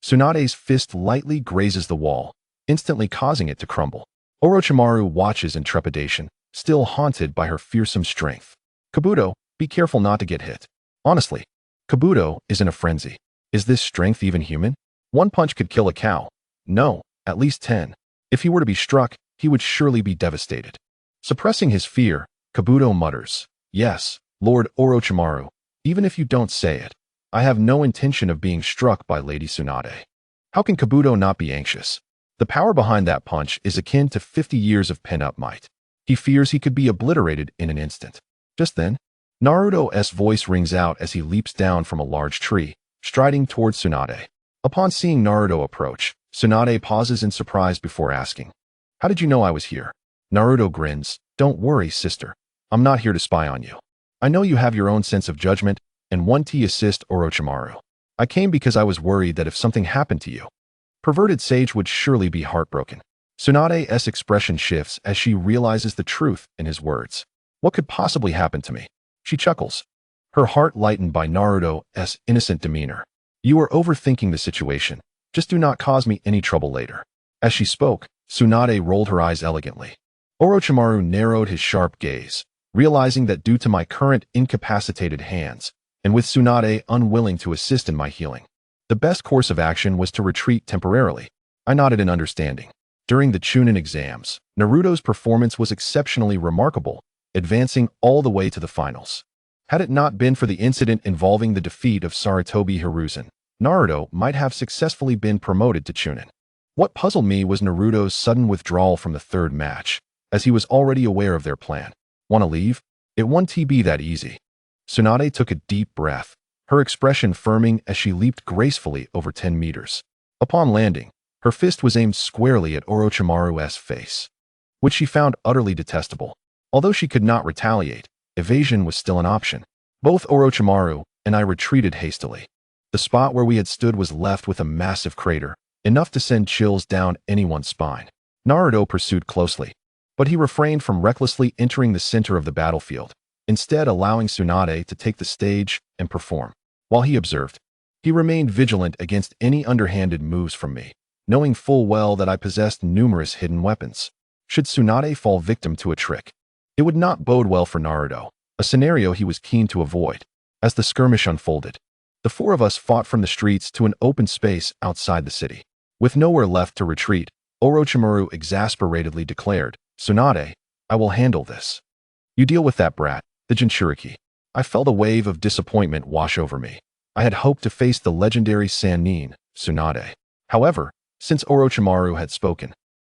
Tsunade's fist lightly grazes the wall, instantly causing it to crumble. Orochimaru watches in trepidation, still haunted by her fearsome strength. Kabuto, be careful not to get hit. Honestly, Kabuto is in a frenzy. Is this strength even human? One punch could kill a cow. No, at least 10. If he were to be struck, he would surely be devastated. Suppressing his fear, Kabuto mutters, yes, Lord Orochimaru, even if you don't say it, I have no intention of being struck by Lady Tsunade. How can Kabuto not be anxious? The power behind that punch is akin to 50 years of pent-up might. He fears he could be obliterated in an instant. Just then, Naruto's voice rings out as he leaps down from a large tree, striding towards Tsunade. Upon seeing Naruto approach, Tsunade pauses in surprise before asking, how did you know I was here? Naruto grins, don't worry, sister. I'm not here to spy on you. I know you have your own sense of judgment and want to assist Orochimaru. I came because I was worried that if something happened to you, perverted sage would surely be heartbroken. Tsunade's expression shifts as she realizes the truth in his words. What could possibly happen to me? She chuckles, her heart lightened by Naruto's innocent demeanor. You are overthinking the situation. Just do not cause me any trouble later. As she spoke, Tsunade rolled her eyes elegantly. Orochimaru narrowed his sharp gaze, realizing that due to my current incapacitated hands, and with Tsunade unwilling to assist in my healing, the best course of action was to retreat temporarily. I nodded in understanding. During the Chunin exams, Naruto's performance was exceptionally remarkable, advancing all the way to the finals. Had it not been for the incident involving the defeat of Sarutobi Hiruzen, Naruto might have successfully been promoted to Chunin. What puzzled me was Naruto's sudden withdrawal from the third match, as he was already aware of their plan. Want to leave? It won't be that easy. Tsunade took a deep breath, her expression firming as she leaped gracefully over 10 meters. Upon landing, her fist was aimed squarely at Orochimaru's face, which she found utterly detestable. Although she could not retaliate, evasion was still an option. Both Orochimaru and I retreated hastily. The spot where we had stood was left with a massive crater, enough to send chills down anyone's spine. Naruto pursued closely, but he refrained from recklessly entering the center of the battlefield, instead allowing Tsunade to take the stage and perform. While he observed, he remained vigilant against any underhanded moves from me, knowing full well that I possessed numerous hidden weapons. Should Tsunade fall victim to a trick, it would not bode well for Naruto, a scenario he was keen to avoid. As the skirmish unfolded, the four of us fought from the streets to an open space outside the city. With nowhere left to retreat, Orochimaru exasperatedly declared, "Tsunade, I will handle this. You deal with that brat, the Jinchuriki." I felt a wave of disappointment wash over me. I had hoped to face the legendary sanin, Tsunade. However, since Orochimaru had spoken,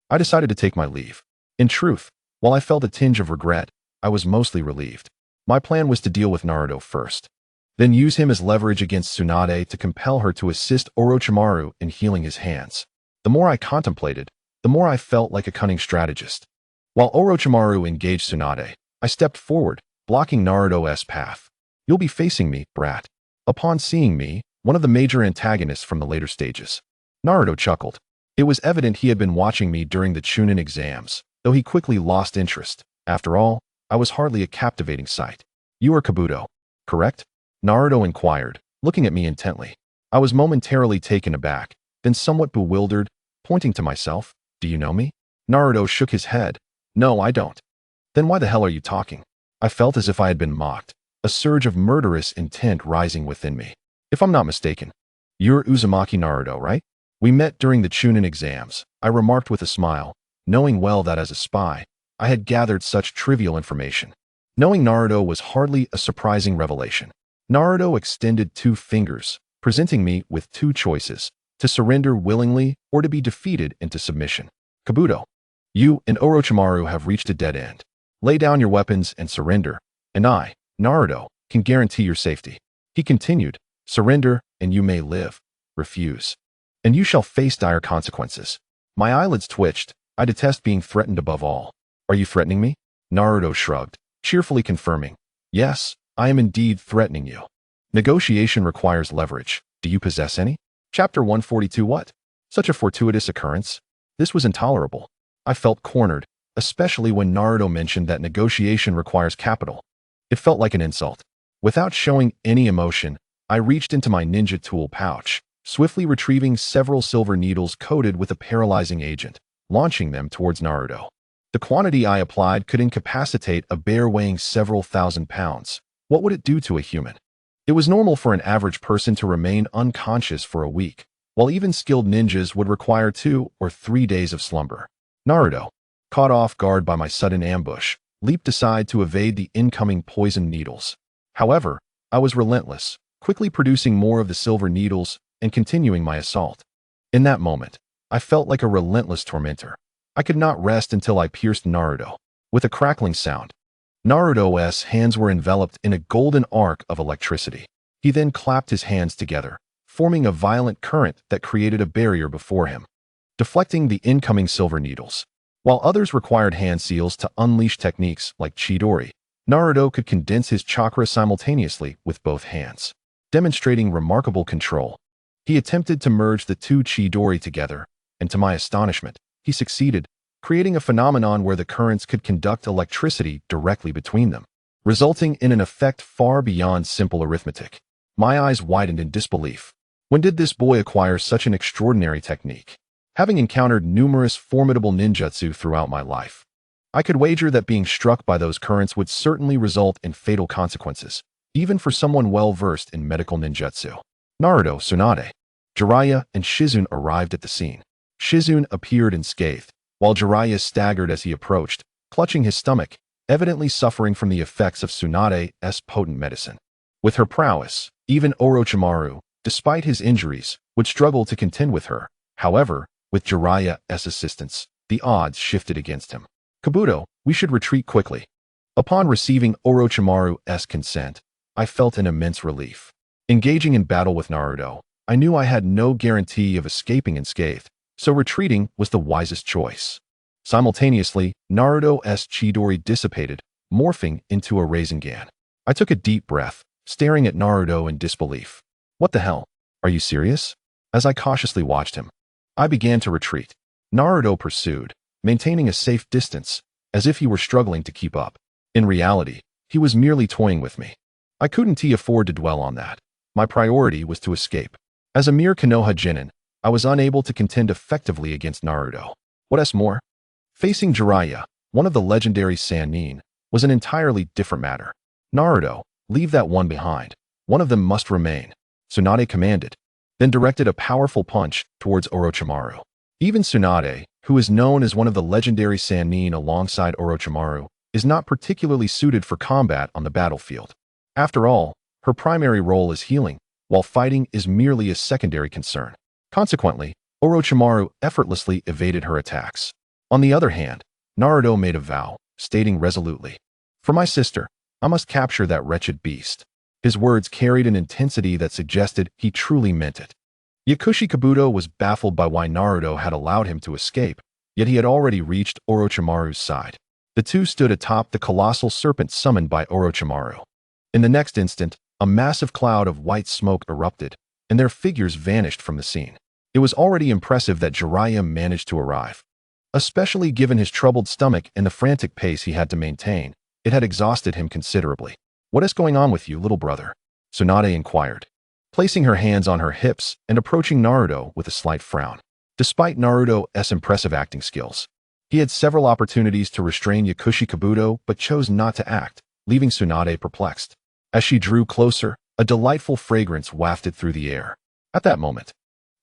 I decided to take my leave. In truth, while I felt a tinge of regret, I was mostly relieved. My plan was to deal with Naruto first, then use him as leverage against Tsunade to compel her to assist Orochimaru in healing his hands. The more I contemplated, the more I felt like a cunning strategist. While Orochimaru engaged Tsunade, I stepped forward, blocking Naruto's path. "You'll be facing me, brat." Upon seeing me, one of the major antagonists from the later stages, Naruto chuckled. It was evident he had been watching me during the Chunin exams, though he quickly lost interest. After all, I was hardly a captivating sight. "You are Kabuto, correct?" Naruto inquired, looking at me intently. I was momentarily taken aback, then somewhat bewildered, pointing to myself. "Do you know me?" Naruto shook his head. "No, I don't." "Then why the hell are you talking?" I felt as if I had been mocked, a surge of murderous intent rising within me. "If I'm not mistaken, you're Uzumaki Naruto, right?" "We met during the Chunin exams," I remarked with a smile, knowing well that as a spy, I had gathered such trivial information. Knowing Naruto was hardly a surprising revelation. Naruto extended 2 fingers, presenting me with 2 choices: to surrender willingly or to be defeated into submission. "Kabuto, you and Orochimaru have reached a dead end. Lay down your weapons and surrender, and I, Naruto, can guarantee your safety." He continued, "Surrender, and you may live. Refuse, and you shall face dire consequences." My eyelids twitched. I detest being threatened above all. "Are you threatening me?" Naruto shrugged, cheerfully confirming, "Yes, I am indeed threatening you. Negotiation requires leverage. Do you possess any?" Chapter 142. What? Such a fortuitous occurrence? This was intolerable. I felt cornered, especially when Naruto mentioned that negotiation requires capital. It felt like an insult. Without showing any emotion, I reached into my ninja tool pouch, swiftly retrieving several silver needles coated with a paralyzing agent, launching them towards Naruto. The quantity I applied could incapacitate a bear weighing several thousand pounds. What would it do to a human? It was normal for an average person to remain unconscious for a week, while even skilled ninjas would require 2 or 3 days of slumber. Naruto, caught off guard by my sudden ambush, leaped aside to evade the incoming poison needles. However, I was relentless, quickly producing more of the silver needles and continuing my assault. In that moment, I felt like a relentless tormentor. I could not rest until I pierced Naruto. With a crackling sound, Naruto's hands were enveloped in a golden arc of electricity. He then clapped his hands together, forming a violent current that created a barrier before him, deflecting the incoming silver needles. While others required hand seals to unleash techniques like Chidori, Naruto could condense his chakra simultaneously with both hands, demonstrating remarkable control. He attempted to merge the 2 Chidori together, and to my astonishment, he succeeded, creating a phenomenon where the currents could conduct electricity directly between them. resulting in an effect far beyond simple arithmetic. My eyes widened in disbelief. When did this boy acquire such an extraordinary technique? Having encountered numerous formidable ninjutsu throughout my life, I could wager that being struck by those currents would certainly result in fatal consequences, even for someone well-versed in medical ninjutsu. Naruto, Tsunade, Jiraiya, and Shizune arrived at the scene. Shizune appeared unscathed, while Jiraiya staggered as he approached, clutching his stomach, evidently suffering from the effects of Tsunade's potent medicine. With her prowess, even Orochimaru, despite his injuries, would struggle to contend with her. However, with Jiraiya's assistance, the odds shifted against him. Kabuto, we should retreat quickly. Upon receiving Orochimaru's consent, I felt an immense relief. Engaging in battle with Naruto, I knew I had no guarantee of escaping unscathed, so retreating was the wisest choice. Simultaneously, Naruto's Chidori dissipated, morphing into a Rasengan. I took a deep breath, staring at Naruto in disbelief. What the hell? Are you serious? As I cautiously watched him, I began to retreat. Naruto pursued, maintaining a safe distance, as if he were struggling to keep up. In reality, he was merely toying with me. I couldn't afford to dwell on that. My priority was to escape. As a mere Konoha Genin, I was unable to contend effectively against Naruto. What's more, facing Jiraiya, one of the legendary sanin, was an entirely different matter. Naruto, leave that one behind. One of them must remain. Tsunade commanded, then directed a powerful punch towards Orochimaru. Even Tsunade, who is known as one of the legendary sanin alongside Orochimaru, is not particularly suited for combat on the battlefield. After all, her primary role is healing, while fighting is merely a secondary concern. Consequently, Orochimaru effortlessly evaded her attacks. On the other hand, Naruto made a vow, stating resolutely, "For my sister, I must capture that wretched beast." His words carried an intensity that suggested he truly meant it. Yakushi Kabuto was baffled by why Naruto had allowed him to escape, yet he had already reached Orochimaru's side. The two stood atop the colossal serpent summoned by Orochimaru. In the next instant, a massive cloud of white smoke erupted, and their figures vanished from the scene. It was already impressive that Jiraiya managed to arrive. Especially given his troubled stomach and the frantic pace he had to maintain, it had exhausted him considerably. "What is going on with you, little brother?" Tsunade inquired, placing her hands on her hips and approaching Naruto with a slight frown. Despite Naruto's impressive acting skills, he had several opportunities to restrain Yakushi Kabuto but chose not to act, leaving Tsunade perplexed. As she drew closer, a delightful fragrance wafted through the air. At that moment,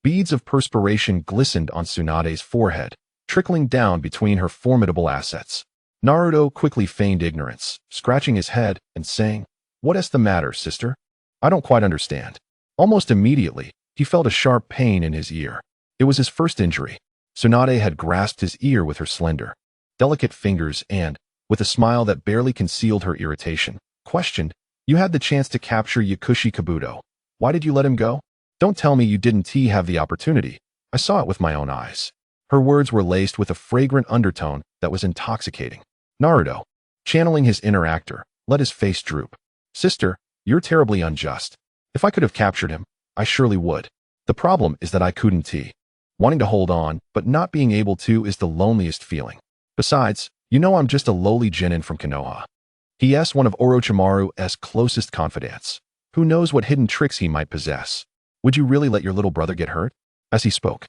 beads of perspiration glistened on Tsunade's forehead, trickling down between her formidable assets. Naruto quickly feigned ignorance, scratching his head and saying, "What's the matter, sister? I don't quite understand." Almost immediately, he felt a sharp pain in his ear. It was his first injury. Tsunade had grasped his ear with her slender, delicate fingers and, with a smile that barely concealed her irritation, questioned, "You had the chance to capture Yakushi Kabuto. Why did you let him go? Don't tell me you didn't have the opportunity. I saw it with my own eyes." Her words were laced with a fragrant undertone that was intoxicating. Naruto, channeling his inner actor, let his face droop. "Sister, you're terribly unjust. If I could have captured him, I surely would. The problem is that I couldn't. Wanting to hold on, but not being able to is the loneliest feeling. Besides, you know I'm just a lowly genin from Konoha." He asked one of Orochimaru's closest confidants. Who knows what hidden tricks he might possess? Would you really let your little brother get hurt? As he spoke,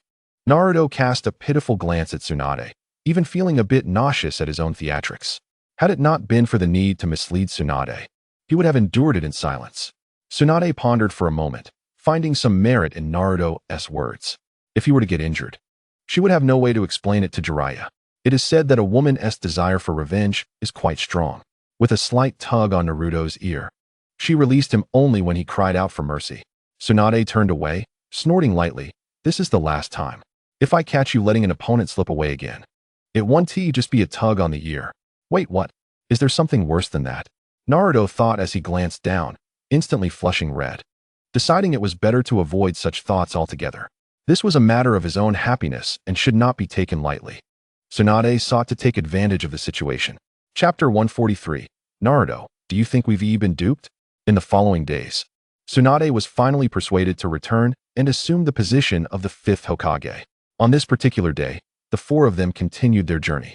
Naruto cast a pitiful glance at Tsunade, even feeling a bit nauseous at his own theatrics. Had it not been for the need to mislead Tsunade, he would have endured it in silence. Tsunade pondered for a moment, finding some merit in Naruto's words. If he were to get injured, she would have no way to explain it to Jiraiya. It is said that a woman's desire for revenge is quite strong. With a slight tug on Naruto's ear, she released him only when he cried out for mercy. Tsunade turned away, snorting lightly. "This is the last time. If I catch you letting an opponent slip away again, it won't just be a tug on the ear." "Wait, what? Is there something worse than that?" Naruto thought as he glanced down, instantly flushing red, deciding it was better to avoid such thoughts altogether. This was a matter of his own happiness and should not be taken lightly. Tsunade sought to take advantage of the situation. Chapter 143. Naruto, do you think we've been duped? In the following days, Tsunade was finally persuaded to return and assume the position of the 5th Hokage. On this particular day, the four of them continued their journey.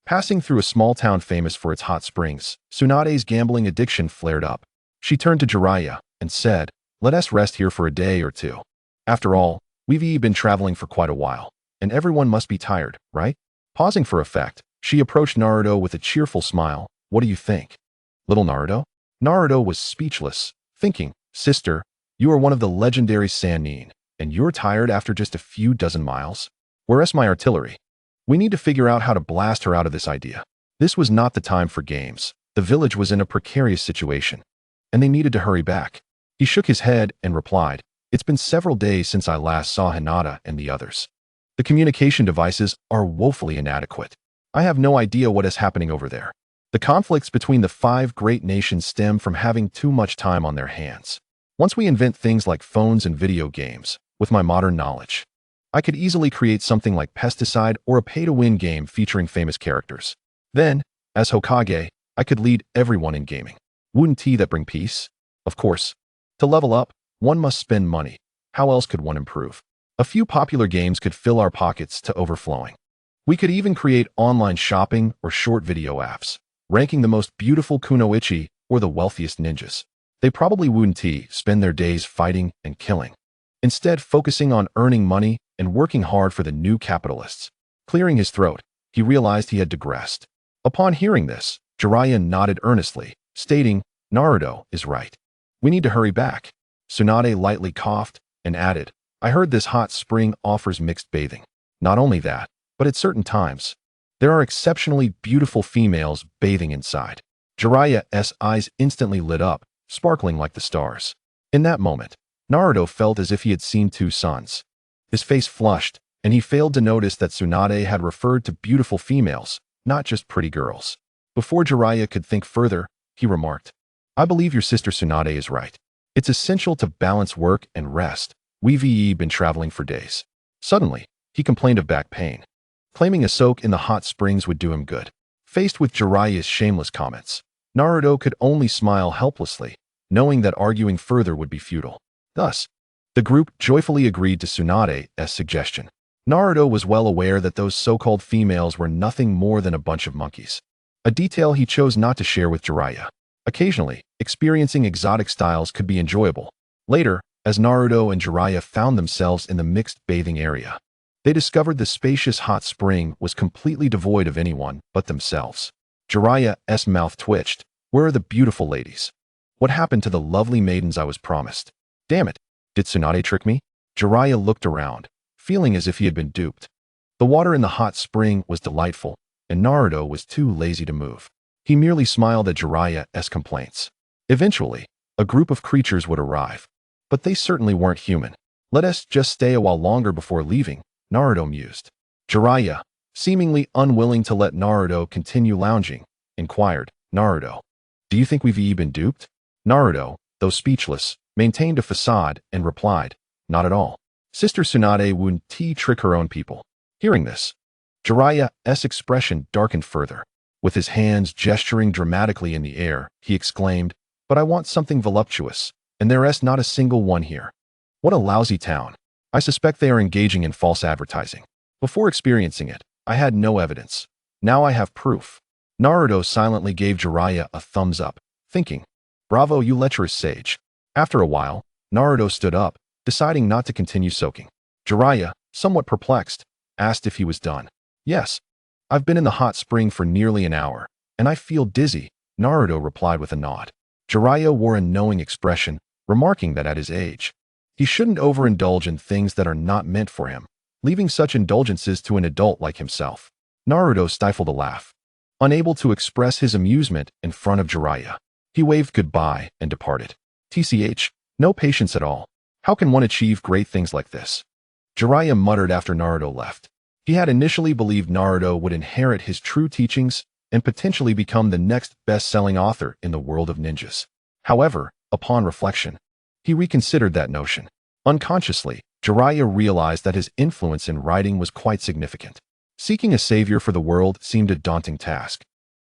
Passing through a small town famous for its hot springs, Tsunade's gambling addiction flared up. She turned to Jiraiya and said, "Let us rest here for a day or two. After all, we've been traveling for quite a while, and everyone must be tired, right?" Pausing for effect, she approached Naruto with a cheerful smile. "What do you think, little Naruto?" Naruto was speechless, thinking, "Sister, you are one of the legendary sanin, and you're tired after just a few dozen miles? Where's my artillery? We need to figure out how to blast her out of this idea." This was not the time for games. The village was in a precarious situation, and they needed to hurry back. He shook his head and replied, "It's been several days since I last saw Hinata and the others. The communication devices are woefully inadequate. I have no idea what is happening over there. The conflicts between the 5 great nations stem from having too much time on their hands. Once we invent things like phones and video games, with my modern knowledge, I could easily create something like Pesticide or a pay-to-win game featuring famous characters. Then, as Hokage, I could lead everyone in gaming. Wouldn't that bring peace? Of course. To level up, one must spend money. How else could one improve? A few popular games could fill our pockets to overflowing. We could even create online shopping or short video apps, ranking the most beautiful kunoichi or the wealthiest ninjas. They probably wouldn't spend their days fighting and killing, instead focusing on earning money and working hard for the new capitalists." Clearing his throat, he realized he had digressed. Upon hearing this, Jiraiya nodded earnestly, stating, "Naruto is right. We need to hurry back." Tsunade lightly coughed and added, "I heard this hot spring offers mixed bathing. Not only that, but at certain times, there are exceptionally beautiful females bathing inside." Jiraiya's eyes instantly lit up, sparkling like the stars. In that moment, Naruto felt as if he had seen 2 suns. His face flushed, and he failed to notice that Tsunade had referred to beautiful females, not just pretty girls. Before Jiraiya could think further, he remarked, "I believe your sister Tsunade is right. It's essential to balance work and rest. We've been traveling for days." Suddenly, he complained of back pain, claiming a soak in the hot springs would do him good. Faced with Jiraiya's shameless comments, Naruto could only smile helplessly, knowing that arguing further would be futile. Thus, the group joyfully agreed to Tsunade's suggestion. Naruto was well aware that those so-called females were nothing more than a bunch of monkeys, a detail he chose not to share with Jiraiya. Occasionally, experiencing exotic styles could be enjoyable. Later, as Naruto and Jiraiya found themselves in the mixed bathing area, they discovered the spacious hot spring was completely devoid of anyone but themselves. Jiraiya's mouth twitched. "Where are the beautiful ladies? What happened to the lovely maidens I was promised? Damn it, did Tsunade trick me?" Jiraiya looked around, feeling as if he had been duped. The water in the hot spring was delightful, and Naruto was too lazy to move. He merely smiled at Jiraiya's complaints. Eventually, a group of creatures would arrive, but they certainly weren't human. "Let us just stay a while longer before leaving," Naruto mused. Jiraiya, seemingly unwilling to let Naruto continue lounging, inquired, "Naruto, do you think we've been duped?" Naruto, though speechless, maintained a facade and replied, "Not at all. Sister Tsunade wouldn't trick her own people." Hearing this, Jiraiya's expression darkened further. With his hands gesturing dramatically in the air, he exclaimed, "But I want something voluptuous, and there's not a single one here. What a lousy town. I suspect they are engaging in false advertising. Before experiencing it, I had no evidence. Now I have proof." Naruto silently gave Jiraiya a thumbs up, thinking, "Bravo, you lecherous sage." After a while, Naruto stood up, deciding not to continue soaking. Jiraiya, somewhat perplexed, asked if he was done. "Yes. I've been in the hot spring for nearly an hour, and I feel dizzy," Naruto replied with a nod. Jiraiya wore a knowing expression, remarking that at his age, he shouldn't overindulge in things that are not meant for him, leaving such indulgences to an adult like himself. Naruto stifled a laugh. Unable to express his amusement in front of Jiraiya, he waved goodbye and departed. "TCH, no patience at all. How can one achieve great things like this?" Jiraiya muttered after Naruto left. He had initially believed Naruto would inherit his true teachings and potentially become the next best-selling author in the world of ninjas. However, upon reflection, he reconsidered that notion. Unconsciously, Jiraiya realized that his influence in writing was quite significant. Seeking a savior for the world seemed a daunting task,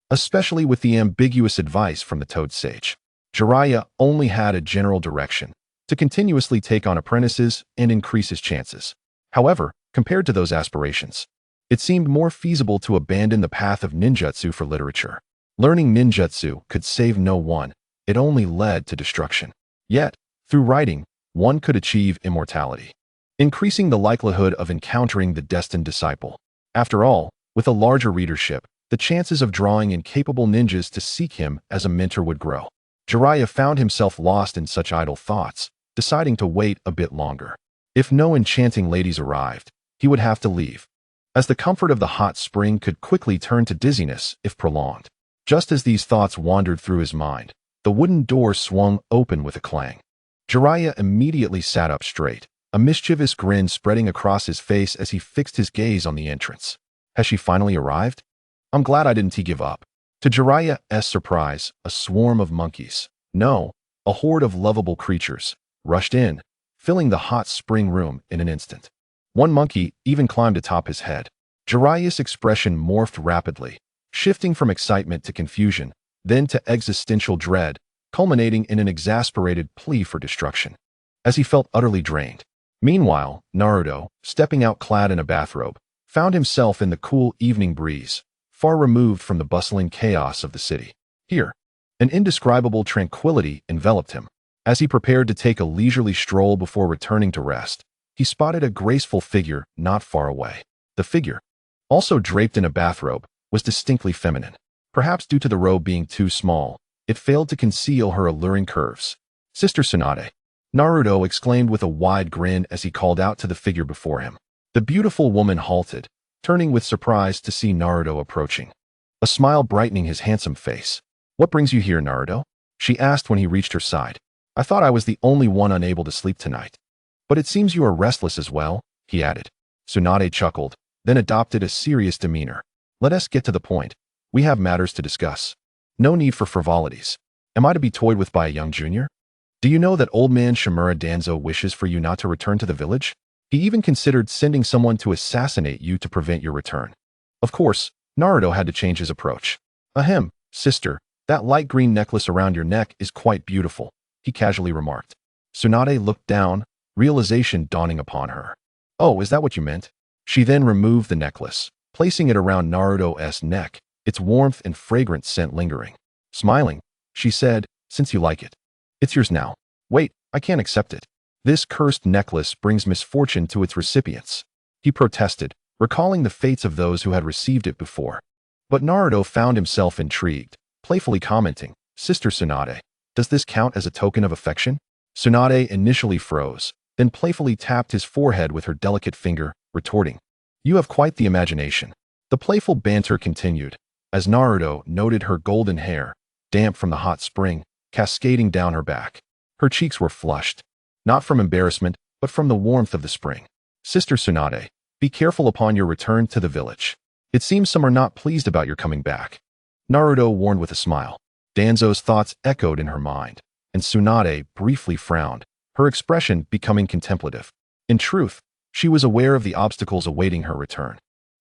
especially with the ambiguous advice from the Toad Sage. Jiraiya only had a general direction, to continuously take on apprentices and increase his chances. However, compared to those aspirations, It seemed more feasible to abandon the path of ninjutsu for literature. Learning ninjutsu could save no one, it only led to destruction. Yet, through writing, one could achieve immortality, increasing the likelihood of encountering the destined disciple. After all, with a larger readership, the chances of drawing incapable ninjas to seek him as a mentor would grow. Jiraiya found himself lost in such idle thoughts, deciding to wait a bit longer. If no enchanting ladies arrived, he would have to leave, as the comfort of the hot spring could quickly turn to dizziness if prolonged. Just as these thoughts wandered through his mind, the wooden door swung open with a clang. Jiraiya immediately sat up straight, a mischievous grin spreading across his face as he fixed his gaze on the entrance. Has she finally arrived? I'm glad I didn't give up. To Jiraiya's surprise, a swarm of monkeys, no, a horde of lovable creatures, rushed in, filling the hot spring room in an instant. One monkey even climbed atop his head. Jiraiya's expression morphed rapidly, shifting from excitement to confusion, then to existential dread, culminating in an exasperated plea for destruction. As he felt utterly drained. Meanwhile, Naruto, stepping out clad in a bathrobe, found himself in the cool evening breeze, far removed from the bustling chaos of the city. Here, an indescribable tranquility enveloped him. As he prepared to take a leisurely stroll before returning to rest, he spotted a graceful figure not far away. The figure, also draped in a bathrobe, was distinctly feminine. Perhaps due to the robe being too small, it failed to conceal her alluring curves. Sister Tsunade, Naruto exclaimed with a wide grin as he called out to the figure before him. The beautiful woman halted, turning with surprise to see Naruto approaching, a smile brightening his handsome face. What brings you here, Naruto? She asked when he reached her side. I thought I was the only one unable to sleep tonight. But it seems you are restless as well, he added. Tsunade chuckled, then adopted a serious demeanor. Let us get to the point. We have matters to discuss. No need for frivolities. Am I to be toyed with by a young junior? Do you know that old man Shimura Danzo wishes for you not to return to the village? He even considered sending someone to assassinate you to prevent your return. Of course, Naruto had to change his approach. Ahem, sister, that light green necklace around your neck is quite beautiful, he casually remarked. Tsunade looked down, realization dawning upon her. Oh, is that what you meant? She then removed the necklace, placing it around Naruto's neck, its warmth and fragrant scent lingering. Smiling, she said, since you like it. It's yours now. Wait, I can't accept it. This cursed necklace brings misfortune to its recipients. He protested, recalling the fates of those who had received it before. But Naruto found himself intrigued, playfully commenting, Sister Tsunade, does this count as a token of affection? Tsunade initially froze, then playfully tapped his forehead with her delicate finger, retorting, You have quite the imagination. The playful banter continued, as Naruto noted her golden hair, damp from the hot spring, cascading down her back. Her cheeks were flushed, not from embarrassment, but from the warmth of the spring. Sister Tsunade, be careful upon your return to the village. It seems some are not pleased about your coming back. Naruto warned with a smile. Danzo's thoughts echoed in her mind, and Tsunade briefly frowned, her expression becoming contemplative. In truth, she was aware of the obstacles awaiting her return.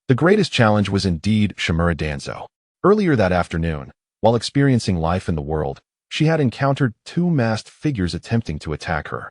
The greatest challenge was indeed Shimura Danzo. Earlier that afternoon, while experiencing life in the world, she had encountered two masked figures attempting to attack her.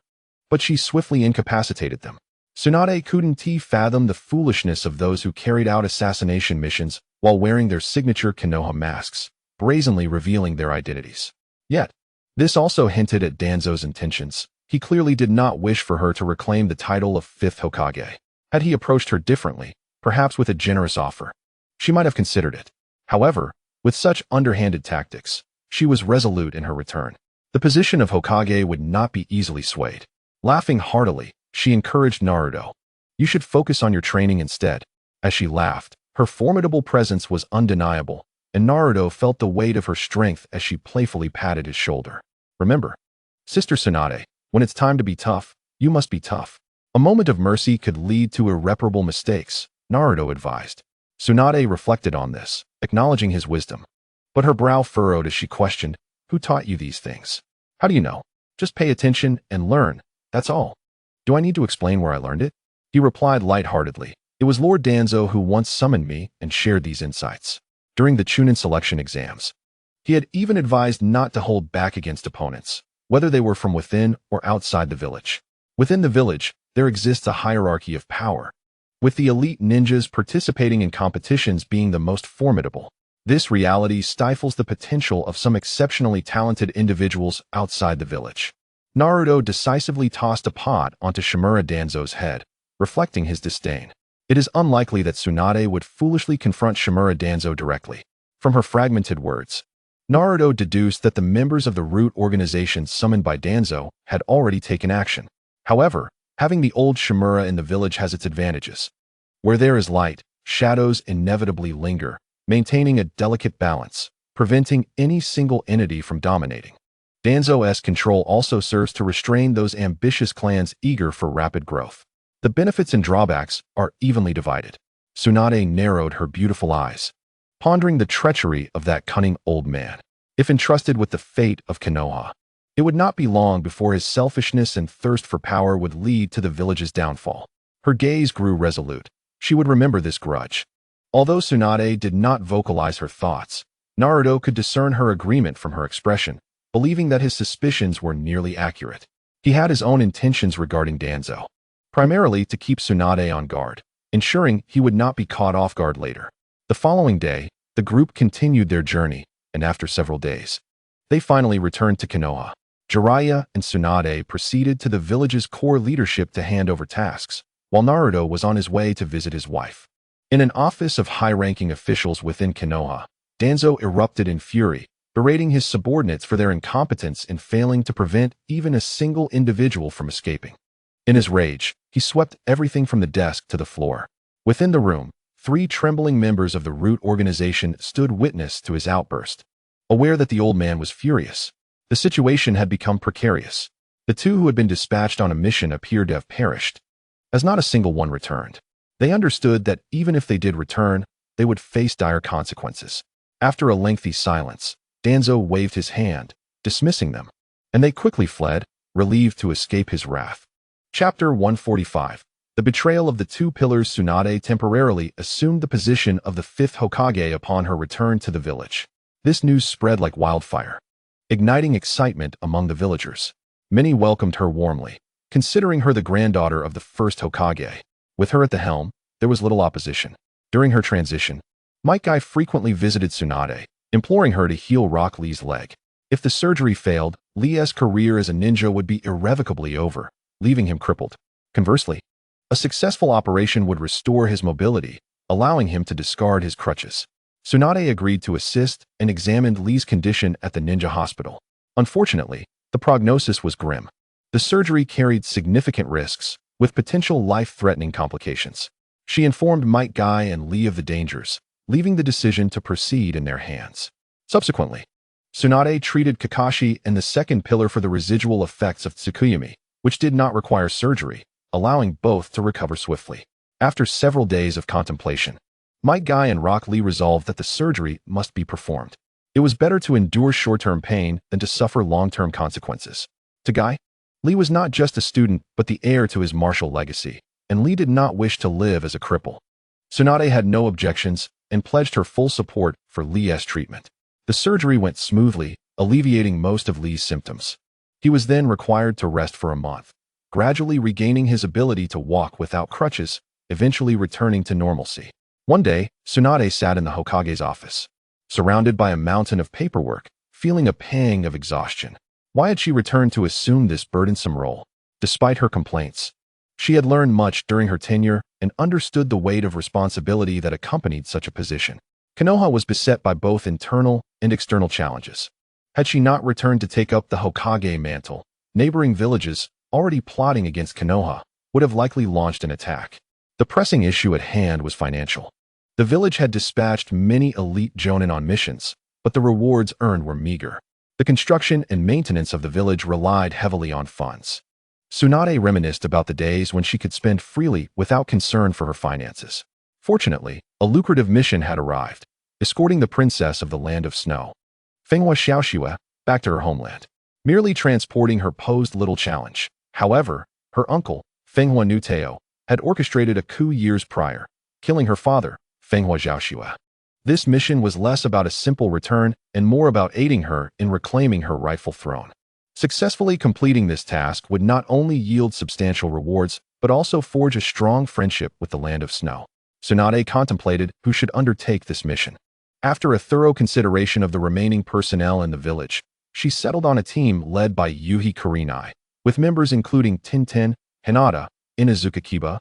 But she swiftly incapacitated them. Tsunade couldn't fathom the foolishness of those who carried out assassination missions while wearing their signature Konoha masks, brazenly revealing their identities. Yet, this also hinted at Danzo's intentions. He clearly did not wish for her to reclaim the title of 5th Hokage. Had he approached her differently, perhaps with a generous offer, she might have considered it. However, with such underhanded tactics, she was resolute in her return. The position of Hokage would not be easily swayed. Laughing heartily, she encouraged Naruto. You should focus on your training instead. As she laughed, her formidable presence was undeniable, and Naruto felt the weight of her strength as she playfully patted his shoulder. Remember, Sister Tsunade, when it's time to be tough, you must be tough. A moment of mercy could lead to irreparable mistakes, Naruto advised. Tsunade reflected on this, acknowledging his wisdom. But her brow furrowed as she questioned, Who taught you these things? How do you know? Just pay attention and learn, that's all. Do I need to explain where I learned it? He replied lightheartedly. It was Lord Danzo who once summoned me and shared these insights. During the Chunin selection exams, he had even advised not to hold back against opponents, whether they were from within or outside the village. Within the village, there exists a hierarchy of power. with the elite ninjas participating in competitions being the most formidable. This reality stifles the potential of some exceptionally talented individuals outside the village. Naruto decisively tossed a pot onto Shimura Danzo's head, reflecting his disdain. It is unlikely that Tsunade would foolishly confront Shimura Danzo directly. From her fragmented words, Naruto deduced that the members of the root organization summoned by Danzo had already taken action. However, having the old Shimura in the village has its advantages. Where there is light, shadows inevitably linger, maintaining a delicate balance, preventing any single entity from dominating. Danzo's control also serves to restrain those ambitious clans eager for rapid growth. The benefits and drawbacks are evenly divided. Tsunade narrowed her beautiful eyes, pondering the treachery of that cunning old man. If entrusted with the fate of Konoha, it would not be long before his selfishness and thirst for power would lead to the village's downfall. Her gaze grew resolute. She would remember this grudge. Although Tsunade did not vocalize her thoughts, Naruto could discern her agreement from her expression, believing that his suspicions were nearly accurate. He had his own intentions regarding Danzo, primarily to keep Tsunade on guard, ensuring he would not be caught off guard later. The following day, the group continued their journey, and after several days, they finally returned to Konoha. Jiraiya and Tsunade proceeded to the village's core leadership to hand over tasks, while Naruto was on his way to visit his wife. In an office of high-ranking officials within Konoha, Danzo erupted in fury, berating his subordinates for their incompetence in failing to prevent even a single individual from escaping. In his rage, he swept everything from the desk to the floor. Within the room, 3 trembling members of the root organization stood witness to his outburst. Aware that the old man was furious, the situation had become precarious. The 2 who had been dispatched on a mission appeared to have perished, as not a single one returned. They understood that even if they did return, they would face dire consequences. After a lengthy silence, Danzo waved his hand, dismissing them, and they quickly fled, relieved to escape his wrath. Chapter 145. The betrayal of the 2 pillars. Tsunade temporarily assumed the position of the 5th Hokage upon her return to the village. This news spread like wildfire, igniting excitement among the villagers. Many welcomed her warmly, considering her the granddaughter of the 1st Hokage. With her at the helm, there was little opposition. During her transition, Might Guy frequently visited Tsunade, imploring her to heal Rock Lee's leg. If the surgery failed, Lee's career as a ninja would be irrevocably over, leaving him crippled. Conversely, a successful operation would restore his mobility, allowing him to discard his crutches. Tsunade agreed to assist and examined Lee's condition at the ninja hospital. Unfortunately, the prognosis was grim. The surgery carried significant risks, with potential life-threatening complications. She informed Might Guy and Lee of the dangers, leaving the decision to proceed in their hands. Subsequently, Tsunade treated Kakashi and the 2nd pillar for the residual effects of Tsukuyumi, which did not require surgery, allowing both to recover swiftly. After several days of contemplation, Might Guy and Rock Lee resolved that the surgery must be performed. It was better to endure short-term pain than to suffer long-term consequences. To Guy, Lee was not just a student but the heir to his martial legacy, and Lee did not wish to live as a cripple. Tsunade had no objections and pledged her full support for Lee's treatment. The surgery went smoothly, alleviating most of Lee's symptoms. He was then required to rest for a month, gradually regaining his ability to walk without crutches, eventually returning to normalcy. One day, Tsunade sat in the Hokage's office, surrounded by a mountain of paperwork, feeling a pang of exhaustion. Why had she returned to assume this burdensome role? Despite her complaints, she had learned much during her tenure and understood the weight of responsibility that accompanied such a position. Konoha was beset by both internal and external challenges. Had she not returned to take up the Hokage mantle, neighboring villages, already plotting against Konoha, would have likely launched an attack. The pressing issue at hand was financial. The village had dispatched many elite jonin on missions, but the rewards earned were meager. The construction and maintenance of the village relied heavily on funds. Tsunade reminisced about the days when she could spend freely without concern for her finances. Fortunately, a lucrative mission had arrived, escorting the princess of the Land of Snow, Fenghua Xiaoxue, back to her homeland. Merely transporting her posed little challenge. However, her uncle, Fenghua Nuteo, had orchestrated a coup years prior, killing her father, Fenghua Xiaoxue. This mission was less about a simple return and more about aiding her in reclaiming her rightful throne. Successfully completing this task would not only yield substantial rewards, but also forge a strong friendship with the Land of Snow. Tsunade contemplated who should undertake this mission. After a thorough consideration of the remaining personnel in the village, she settled on a team led by Yuhi Kurenai, with members including Tintin, Hinata, Inuzuka Kiba,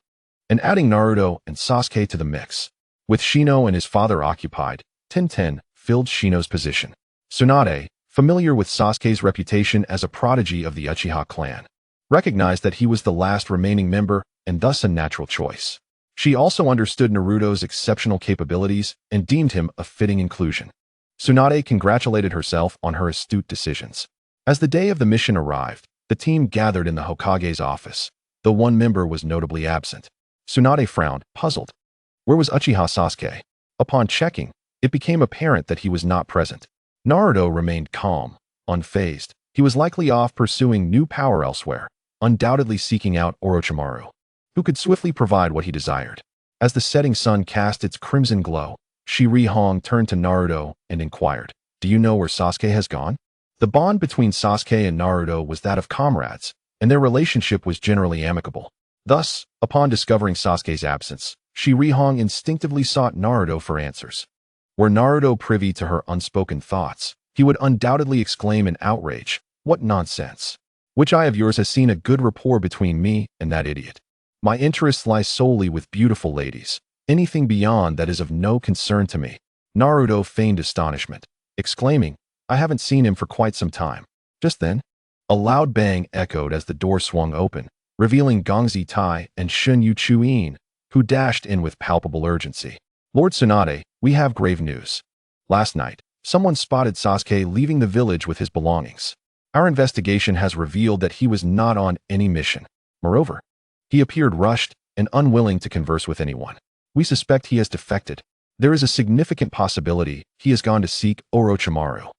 and adding Naruto and Sasuke to the mix. With Shino and his father occupied, Tintin filled Shino's position. Tsunade, familiar with Sasuke's reputation as a prodigy of the Uchiha clan, recognized that he was the last remaining member and thus a natural choice. She also understood Naruto's exceptional capabilities and deemed him a fitting inclusion. Tsunade congratulated herself on her astute decisions. As the day of the mission arrived, the team gathered in the Hokage's office, though one member was notably absent. Tsunade frowned, puzzled. Where was Uchiha Sasuke? Upon checking, it became apparent that he was not present. Naruto remained calm, unfazed. He was likely off pursuing new power elsewhere, undoubtedly seeking out Orochimaru, who could swiftly provide what he desired. As the setting sun cast its crimson glow, Shirihong turned to Naruto and inquired, "Do you know where Sasuke has gone?" The bond between Sasuke and Naruto was that of comrades, and their relationship was generally amicable. Thus, upon discovering Sasuke's absence, Shirihong instinctively sought Naruto for answers. Were Naruto privy to her unspoken thoughts, he would undoubtedly exclaim in outrage, "What nonsense! Which eye of yours has seen a good rapport between me and that idiot? My interests lie solely with beautiful ladies. Anything beyond that is of no concern to me." Naruto feigned astonishment, exclaiming, "I haven't seen him for quite some time." Just then, a loud bang echoed as the door swung open, revealing Gongzi Tai and Shun Yu Chuin, who dashed in with palpable urgency. "Lord Tsunade, we have grave news. Last night, someone spotted Sasuke leaving the village with his belongings. Our investigation has revealed that he was not on any mission. Moreover, he appeared rushed and unwilling to converse with anyone. We suspect he has defected. There is a significant possibility he has gone to seek Orochimaru."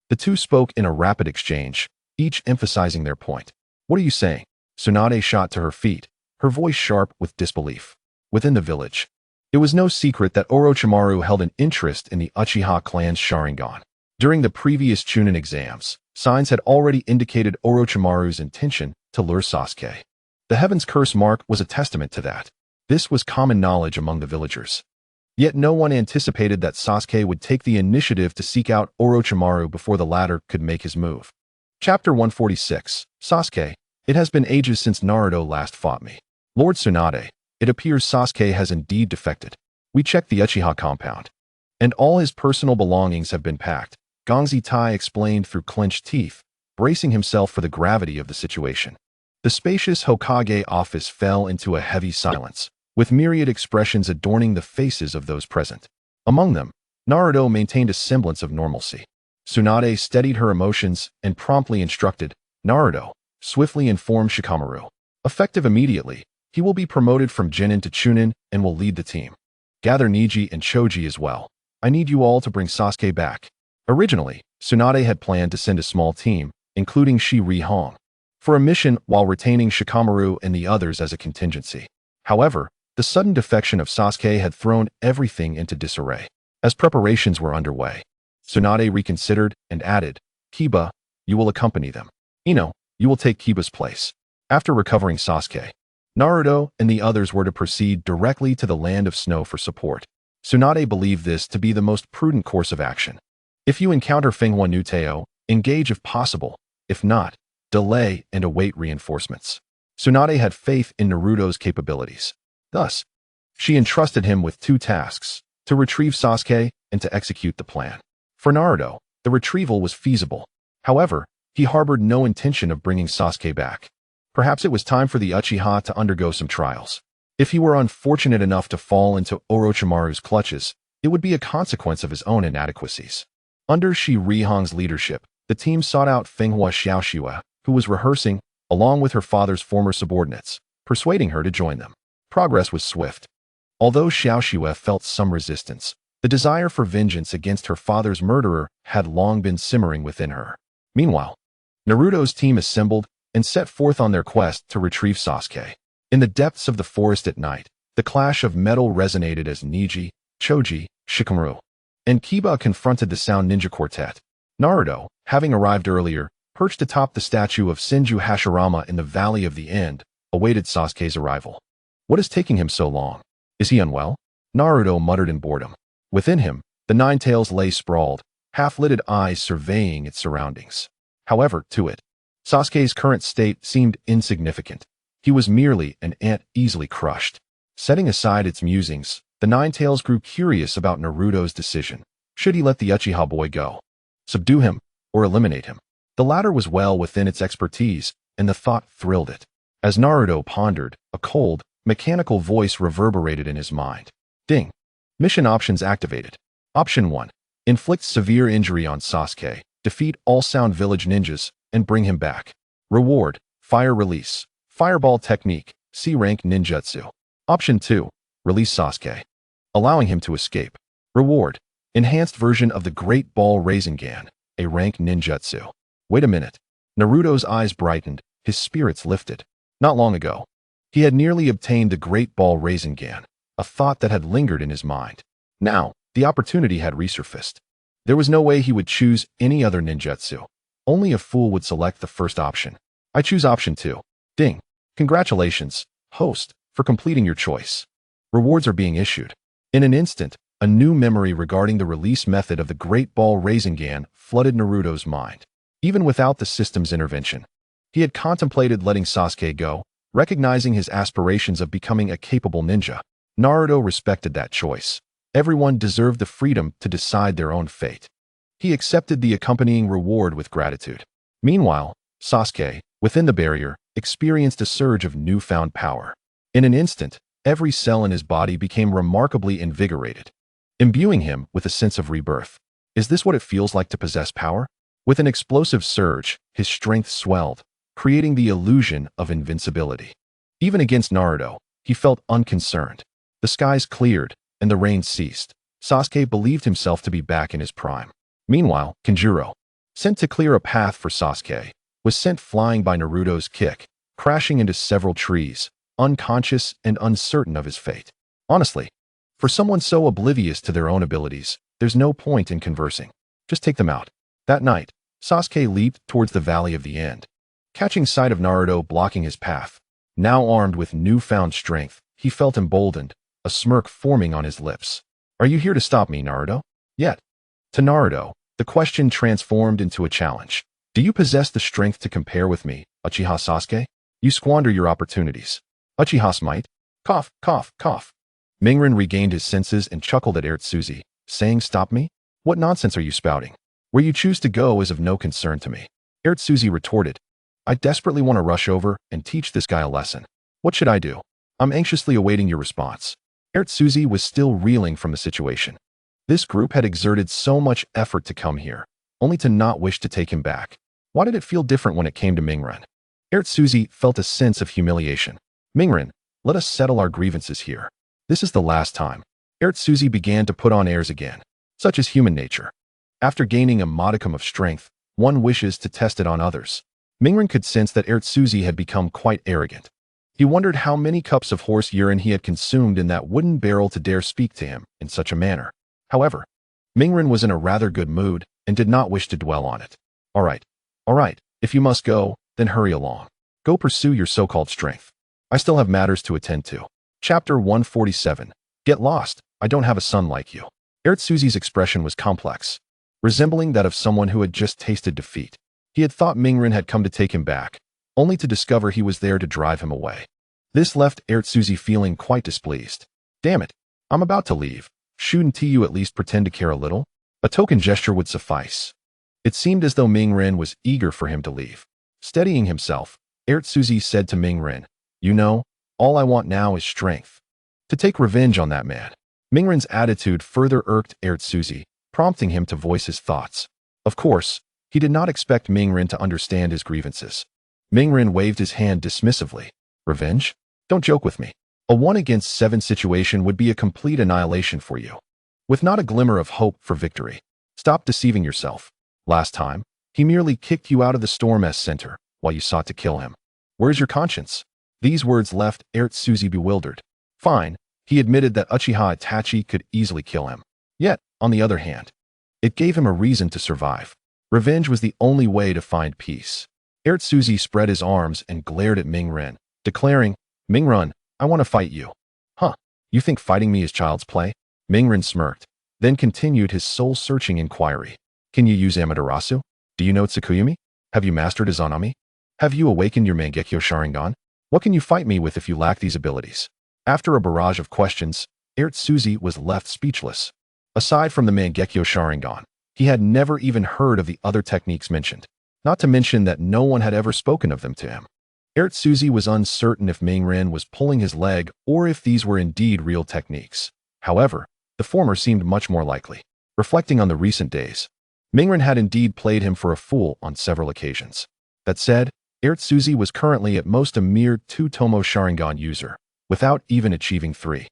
The two spoke in a rapid exchange, each emphasizing their point. "What are you saying?" Tsunade shot to her feet, her voice sharp with disbelief. Within the village, it was no secret that Orochimaru held an interest in the Uchiha clan's Sharingan. During the previous Chunin exams, signs had already indicated Orochimaru's intention to lure Sasuke. The Heaven's Curse mark was a testament to that. This was common knowledge among the villagers. Yet no one anticipated that Sasuke would take the initiative to seek out Orochimaru before the latter could make his move. Chapter 146, Sasuke. It has been ages since Naruto last fought me. Lord Tsunade, it appears Sasuke has indeed defected. We checked the Uchiha compound, and all his personal belongings have been packed, Gongzi Tai explained through clenched teeth, bracing himself for the gravity of the situation. The spacious Hokage office fell into a heavy silence, with myriad expressions adorning the faces of those present. Among them, Naruto maintained a semblance of normalcy. Tsunade steadied her emotions and promptly instructed, "Naruto, swiftly inform Shikamaru. Effective immediately, he will be promoted from Genin to Chunin and will lead the team. Gather Niji and Choji as well. I need you all to bring Sasuke back." Originally, Tsunade had planned to send a small team, including Shirihong, for a mission while retaining Shikamaru and the others as a contingency. However, the sudden defection of Sasuke had thrown everything into disarray. As preparations were underway, Tsunade reconsidered and added, "Kiba, you will accompany them. Ino, you will take Kiba's place." After recovering Sasuke, Naruto and the others were to proceed directly to the Land of Snow for support. Tsunade believed this to be the most prudent course of action. If you encounter Fenghua Nuteo, engage if possible. If not, delay and await reinforcements. Tsunade had faith in Naruto's capabilities. Thus, she entrusted him with two tasks, to retrieve Sasuke and to execute the plan. For Naruto, the retrieval was feasible. However, he harbored no intention of bringing Sasuke back. Perhaps it was time for the Uchiha to undergo some trials. If he were unfortunate enough to fall into Orochimaru's clutches, it would be a consequence of his own inadequacies. Under Shirihong's leadership, the team sought out Fenghua Xiaoxue, who was rehearsing, along with her father's former subordinates, persuading her to join them. Progress was swift. Although Xiaoxue felt some resistance, the desire for vengeance against her father's murderer had long been simmering within her. Meanwhile, Naruto's team assembled and set forth on their quest to retrieve Sasuke. In the depths of the forest at night, the clash of metal resonated as Niji, Choji, Shikamaru, and Kiba confronted the Sound Ninja Quartet. Naruto, having arrived earlier, perched atop the statue of Senju Hashirama in the Valley of the End, awaited Sasuke's arrival. What is taking him so long? Is he unwell? Naruto muttered in boredom. Within him, the Nine Tails lay sprawled, half-lidded eyes surveying its surroundings. However, to it, Sasuke's current state seemed insignificant. He was merely an ant easily crushed. Setting aside its musings, the Nine Tails grew curious about Naruto's decision. Should he let the Uchiha boy go? Subdue him, or eliminate him? The latter was well within its expertise, and the thought thrilled it. As Naruto pondered, a cold, mechanical voice reverberated in his mind. Ding. Mission options activated. Option 1. Inflict severe injury on Sasuke, defeat all Sound Village ninjas, and bring him back. Reward, fire release, fireball technique, C-rank ninjutsu. Option 2. Release Sasuke, allowing him to escape. Reward, enhanced version of the Great Ball Rinnegan, a rank ninjutsu. Wait a minute. Naruto's eyes brightened, his spirits lifted. Not long ago, he had nearly obtained the Great Ball Rinnegan, a thought that had lingered in his mind. Now, the opportunity had resurfaced. There was no way he would choose any other ninjutsu. Only a fool would select the first option. I choose option 2. Ding. Congratulations, host, for completing your choice. Rewards are being issued. In an instant, a new memory regarding the release method of the Great Ball Rinnegan flooded Naruto's mind. Even without the system's intervention, he had contemplated letting Sasuke go, recognizing his aspirations of becoming a capable ninja. Naruto respected that choice. Everyone deserved the freedom to decide their own fate. He accepted the accompanying reward with gratitude. Meanwhile, Sasuke, within the barrier, experienced a surge of newfound power. In an instant, every cell in his body became remarkably invigorated, imbuing him with a sense of rebirth. Is this what it feels like to possess power? With an explosive surge, his strength swelled, creating the illusion of invincibility. Even against Naruto, he felt unconcerned. The skies cleared, and the rain ceased. Sasuke believed himself to be back in his prime. Meanwhile, Kanjuro, sent to clear a path for Sasuke, was sent flying by Naruto's kick, crashing into several trees, unconscious and uncertain of his fate. Honestly, for someone so oblivious to their own abilities, there's no point in conversing. Just take them out. That night, Sasuke leaped towards the Valley of the End, catching sight of Naruto blocking his path. Now armed with newfound strength, he felt emboldened, a smirk forming on his lips. Are you here to stop me, Naruto? Yet. To Naruto, the question transformed into a challenge. Do you possess the strength to compare with me, Uchiha Sasuke? You squander your opportunities. Uchiha's might? Cough, cough, cough. Mingren regained his senses and chuckled at Ertsuzi, saying, Stop me? What nonsense are you spouting? Where you choose to go is of no concern to me. Ertsuzi retorted, I desperately want to rush over and teach this guy a lesson. What should I do? I'm anxiously awaiting your response. Ertsuzi was still reeling from the situation. This group had exerted so much effort to come here, only to not wish to take him back. Why did it feel different when it came to Mingren? Ertsuzi felt a sense of humiliation. Mingren, let us settle our grievances here. This is the last time. Ertsuzi began to put on airs again. Such is human nature. After gaining a modicum of strength, one wishes to test it on others. Mingren could sense that Ertsuzi had become quite arrogant. He wondered how many cups of horse urine he had consumed in that wooden barrel to dare speak to him in such a manner. However, Mingren was in a rather good mood and did not wish to dwell on it. All right. If you must go, then hurry along. Go pursue your so-called strength. I still have matters to attend to. Chapter 147. Get lost. I don't have a son like you. Ertsuzi's expression was complex, resembling that of someone who had just tasted defeat. He had thought Mingren had come to take him back, only to discover he was there to drive him away. This left Ertsuzi feeling quite displeased. Damn it, I'm about to leave. Shouldn't you at least pretend to care a little? A token gesture would suffice. It seemed as though Mingren was eager for him to leave. Steadying himself, Ertsuzi said to Mingren, You know, all I want now is strength. To take revenge on that man. Mingren's attitude further irked Ertsuzi, prompting him to voice his thoughts. Of course, he did not expect Mingren to understand his grievances. Mingren waved his hand dismissively. Revenge? Don't joke with me. A 1-against-7 situation would be a complete annihilation for you, with not a glimmer of hope for victory. Stop deceiving yourself. Last time, he merely kicked you out of the Storm S Center while you sought to kill him. Where's your conscience? These words left Ertsuzi bewildered. Fine, he admitted that Uchiha Itachi could easily kill him. Yet, on the other hand, it gave him a reason to survive. Revenge was the only way to find peace. Ertsuzi spread his arms and glared at Mingren, declaring, "Mingren, I want to fight you." "Huh, you think fighting me is child's play?" Mingren smirked, then continued his soul-searching inquiry. "Can you use Amaterasu? Do you know Tsukuyumi? Have you mastered Izanami? Have you awakened your Mangekyo Sharingan? What can you fight me with if you lack these abilities?" After a barrage of questions, Ertsuzi was left speechless. Aside from the Mangekyo Sharingan, he had never even heard of the other techniques mentioned, not to mention that no one had ever spoken of them to him. Ertsuzi was uncertain if Mingren was pulling his leg or if these were indeed real techniques. However, the former seemed much more likely. Reflecting on the recent days, Mingren had indeed played him for a fool on several occasions. That said, Ertsuzi was currently at most a mere 2-Tomo Sharingan user, without even achieving 3.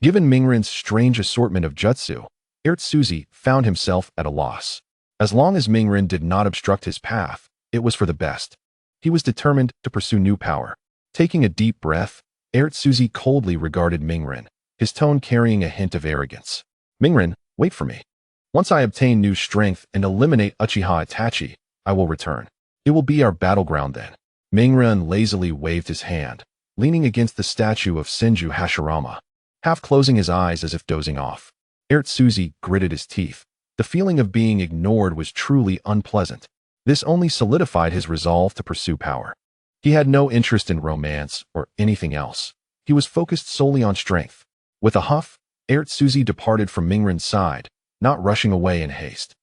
Given Mingren's strange assortment of jutsu, Ertsuzi found himself at a loss. As long as Mingren did not obstruct his path, it was for the best. He was determined to pursue new power. Taking a deep breath, Ertsuzi coldly regarded Mingren, his tone carrying a hint of arrogance. "Mingren, wait for me. Once I obtain new strength and eliminate Uchiha Itachi, I will return. It will be our battleground then." Mingren lazily waved his hand, leaning against the statue of Senju Hashirama, half closing his eyes as if dozing off. Ertsuzi gritted his teeth. The feeling of being ignored was truly unpleasant. This only solidified his resolve to pursue power. He had no interest in romance or anything else. He was focused solely on strength. With a huff, Ertsuzi departed from Mingren's side, not rushing away in haste.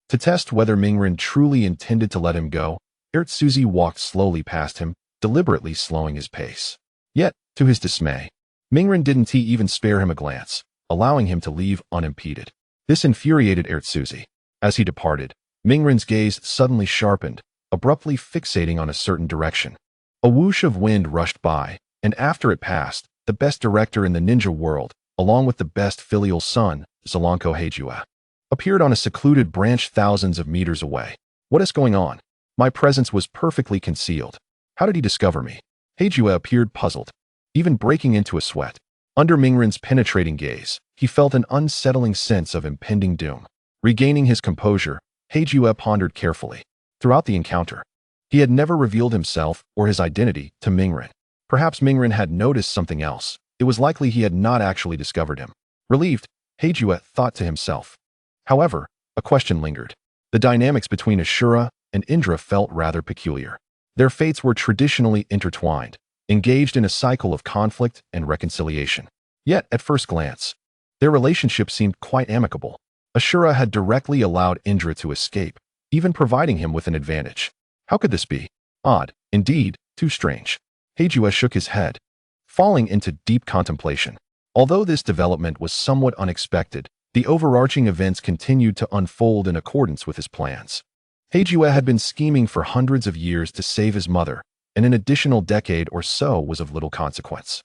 To test whether Mingren truly intended to let him go, Ertsuzi walked slowly past him, deliberately slowing his pace. Yet, to his dismay, Mingren didn't even spare him a glance, allowing him to leave unimpeded. This infuriated Ertsuzi. As he departed, Mingren's gaze suddenly sharpened, abruptly fixating on a certain direction. A whoosh of wind rushed by, and after it passed, the best director in the ninja world, along with the best filial son, Zelenko Heijue, appeared on a secluded branch thousands of meters away. "What is going on? My presence was perfectly concealed. How did he discover me?" Heijue appeared puzzled, even breaking into a sweat. Under Mingren's penetrating gaze, he felt an unsettling sense of impending doom. Regaining his composure, Heijue pondered carefully. Throughout the encounter, he had never revealed himself or his identity to Mingren. Perhaps Mingren had noticed something else. It was likely he had not actually discovered him. Relieved, Heijue thought to himself. However, a question lingered. The dynamics between Ashura and Indra felt rather peculiar. Their fates were traditionally intertwined, engaged in a cycle of conflict and reconciliation. Yet, at first glance, their relationship seemed quite amicable. Ashura had directly allowed Indra to escape, even providing him with an advantage. How could this be? Odd, indeed, too strange. Heijue shook his head, falling into deep contemplation. Although this development was somewhat unexpected, the overarching events continued to unfold in accordance with his plans. Heijue had been scheming for hundreds of years to save his mother, and an additional decade or so was of little consequence.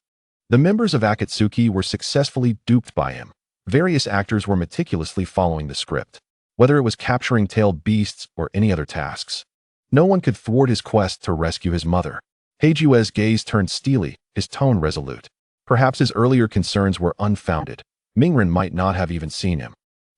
The members of Akatsuki were successfully duped by him. Various actors were meticulously following the script, whether it was capturing tailed beasts or any other tasks. No one could thwart his quest to rescue his mother. Heijue's gaze turned steely, his tone resolute. Perhaps his earlier concerns were unfounded. Mingren might not have even seen him.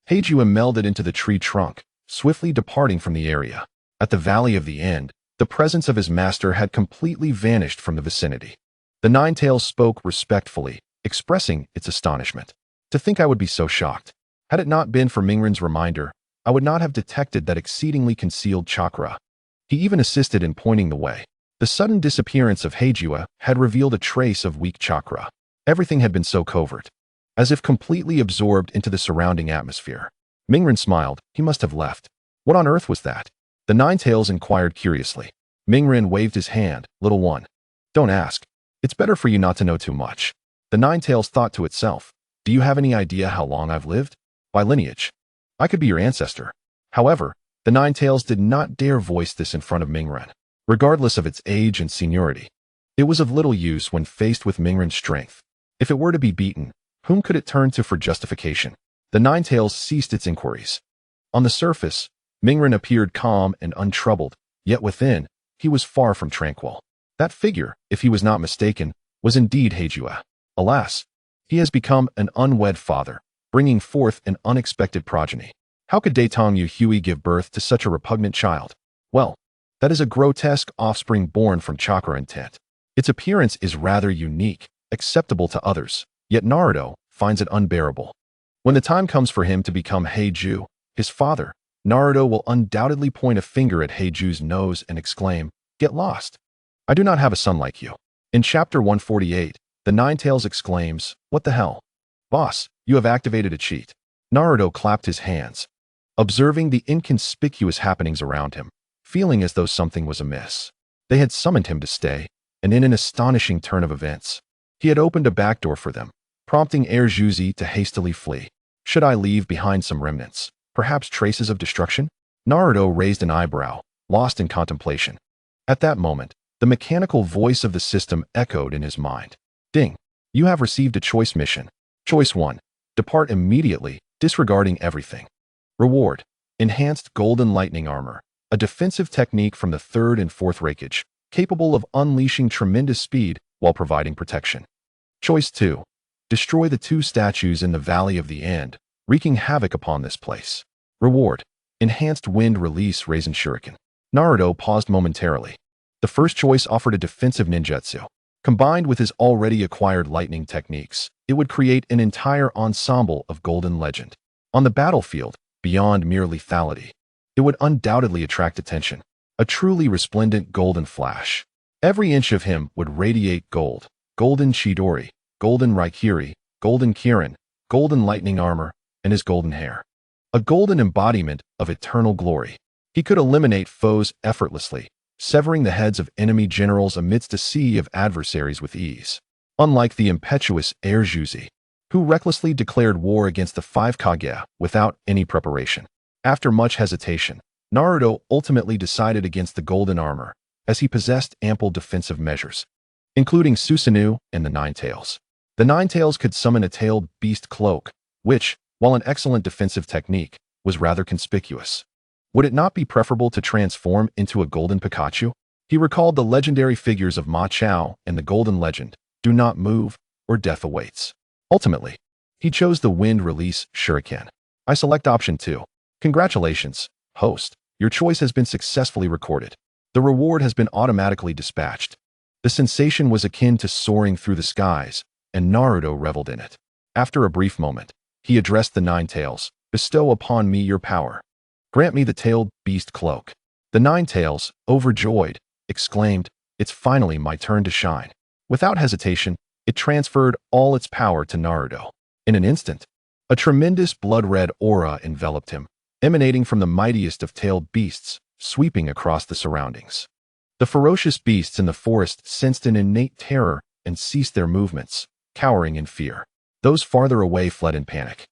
Heijue melded into the tree trunk, swiftly departing from the area. At the Valley of the End, the presence of his master had completely vanished from the vicinity. The Ninetales spoke respectfully, expressing its astonishment. "To think I would be so shocked. Had it not been for Mingren's reminder, I would not have detected that exceedingly concealed chakra." He even assisted in pointing the way. The sudden disappearance of Heijue had revealed a trace of weak chakra. Everything had been so covert, as if completely absorbed into the surrounding atmosphere. Mingren smiled. He must have left. What on earth was that? The Ninetales inquired curiously. Mingren waved his hand. "Little one, don't ask. It's better for you not to know too much." The Ninetales thought to itself, "Do you have any idea how long I've lived? By lineage, I could be your ancestor." However, the Ninetales did not dare voice this in front of Mingren, regardless of its age and seniority. It was of little use when faced with Mingren's strength. If it were to be beaten, whom could it turn to for justification? The Ninetales ceased its inquiries. On the surface, Mingren appeared calm and untroubled, yet within, he was far from tranquil. That figure, if he was not mistaken, was indeed Heijue. Alas, he has become an unwed father, bringing forth an unexpected progeny. How could Daitong Hui give birth to such a repugnant child? Well, that is a grotesque offspring born from chakra intent. Its appearance is rather unique, acceptable to others, yet Naruto finds it unbearable. When the time comes for him to become Heiju, his father, Naruto will undoubtedly point a finger at Heiju's nose and exclaim, "Get lost. I do not have a son like you." In chapter 148, the Ninetales exclaims, "What the hell? Boss, you have activated a cheat." Naruto clapped his hands, observing the inconspicuous happenings around him, feeling as though something was amiss. They had summoned him to stay, and in an astonishing turn of events, he had opened a back door for them, prompting Erjuzi to hastily flee. Should I leave behind some remnants, perhaps traces of destruction? Naruto raised an eyebrow, lost in contemplation. At that moment, the mechanical voice of the system echoed in his mind. Ding! You have received a choice mission. Choice 1. Depart immediately, disregarding everything. Reward: Enhanced Golden Lightning Armor, a defensive technique from the 3rd and 4th Raikage, capable of unleashing tremendous speed while providing protection. Choice 2. Destroy the 2 statues in the Valley of the End, wreaking havoc upon this place. Reward: Enhanced Wind Release Raisin Shuriken. Naruto paused momentarily. The first choice offered a defensive ninjutsu. Combined with his already acquired lightning techniques, it would create an entire ensemble of golden legend. On the battlefield, beyond mere lethality, it would undoubtedly attract attention. A truly resplendent golden flash. Every inch of him would radiate gold. Golden Chidori, golden Raikiri, golden Kirin, golden lightning armor, and his golden hair. A golden embodiment of eternal glory. He could eliminate foes effortlessly, severing the heads of enemy generals amidst a sea of adversaries with ease. Unlike the impetuous Erjuzi, who recklessly declared war against the 5 Kage without any preparation. After much hesitation, Naruto ultimately decided against the golden armor, as he possessed ample defensive measures, including Susanoo and the Ninetales. The Ninetales could summon a tailed beast cloak, which, while an excellent defensive technique, was rather conspicuous. Would it not be preferable to transform into a golden Pikachu? He recalled the legendary figures of Ma Chao and the golden legend, "Do not move, or death awaits." Ultimately, he chose the wind release shuriken. I select option 2. Congratulations, host. Your choice has been successfully recorded. The reward has been automatically dispatched. The sensation was akin to soaring through the skies, and Naruto reveled in it. After a brief moment, he addressed the Ninetales. "Bestow upon me your power. Grant me the tailed beast cloak." The Ninetales, overjoyed, exclaimed, "It's finally my turn to shine." Without hesitation, it transferred all its power to Naruto. In an instant, a tremendous blood-red aura enveloped him, emanating from the mightiest of tailed beasts, sweeping across the surroundings. The ferocious beasts in the forest sensed an innate terror and ceased their movements, cowering in fear. Those farther away fled in panic,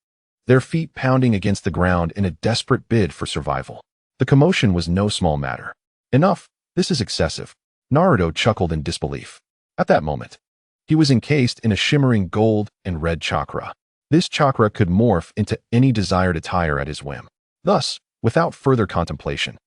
their feet pounding against the ground in a desperate bid for survival. The commotion was no small matter. "Enough, this is excessive." Naruto chuckled in disbelief. At that moment, he was encased in a shimmering gold and red chakra. This chakra could morph into any desired attire at his whim. Thus, without further contemplation,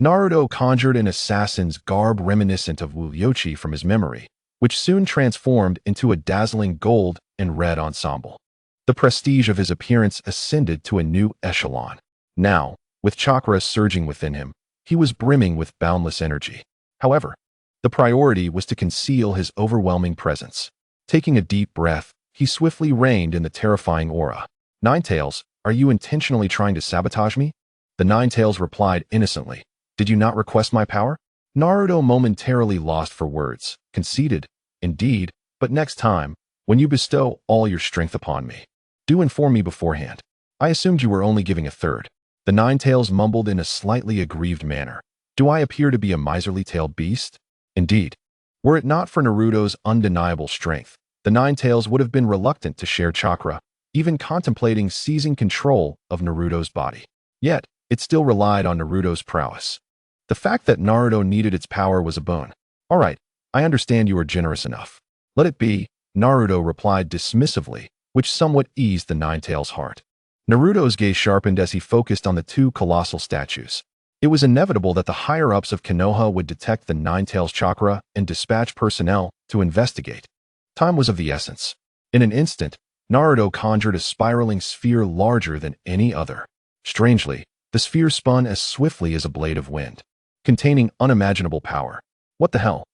Naruto conjured an assassin's garb reminiscent of Wuyochi from his memory, which soon transformed into a dazzling gold and red ensemble. The prestige of his appearance ascended to a new echelon. Now, with chakra surging within him, he was brimming with boundless energy. However, the priority was to conceal his overwhelming presence. Taking a deep breath, he swiftly reined in the terrifying aura. "Ninetales, are you intentionally trying to sabotage me?" The Ninetales replied innocently, "Did you not request my power?" Naruto momentarily lost for words, conceded, "Indeed, but next time, when you bestow all your strength upon me, do inform me beforehand. I assumed you were only giving a third." The Ninetales mumbled in a slightly aggrieved manner. "Do I appear to be a miserly-tailed beast?" Indeed, were it not for Naruto's undeniable strength, the Ninetales would have been reluctant to share chakra, even contemplating seizing control of Naruto's body. Yet, it still relied on Naruto's prowess. The fact that Naruto needed its power was a boon. "All right, I understand you are generous enough. Let it be," Naruto replied dismissively, which somewhat eased the Ninetales' heart. Naruto's gaze sharpened as he focused on the 2 colossal statues. It was inevitable that the higher-ups of Konoha would detect the Ninetales chakra and dispatch personnel to investigate. Time was of the essence. In an instant, Naruto conjured a spiraling sphere larger than any other. Strangely, the sphere spun as swiftly as a blade of wind, containing unimaginable power. "What the hell?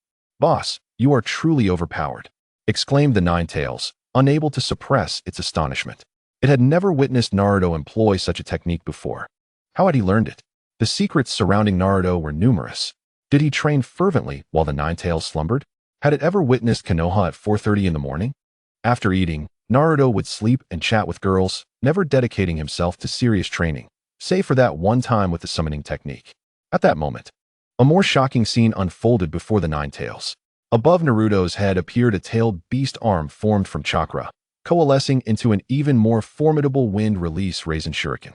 Boss, You are truly overpowered," exclaimed the Ninetales, unable to suppress its astonishment. It had never witnessed Naruto employ such a technique before. How had he learned it? The secrets surrounding Naruto were numerous. Did he train fervently while the Ninetales slumbered? Had it ever witnessed Konoha at 4:30 in the morning? After eating, Naruto would sleep and chat with girls, never dedicating himself to serious training, save for that one time with the summoning technique. At that moment, a more shocking scene unfolded before the Ninetales. Above Naruto's head appeared a tailed beast arm formed from chakra, coalescing into an even more formidable wind-release Raisin Shuriken.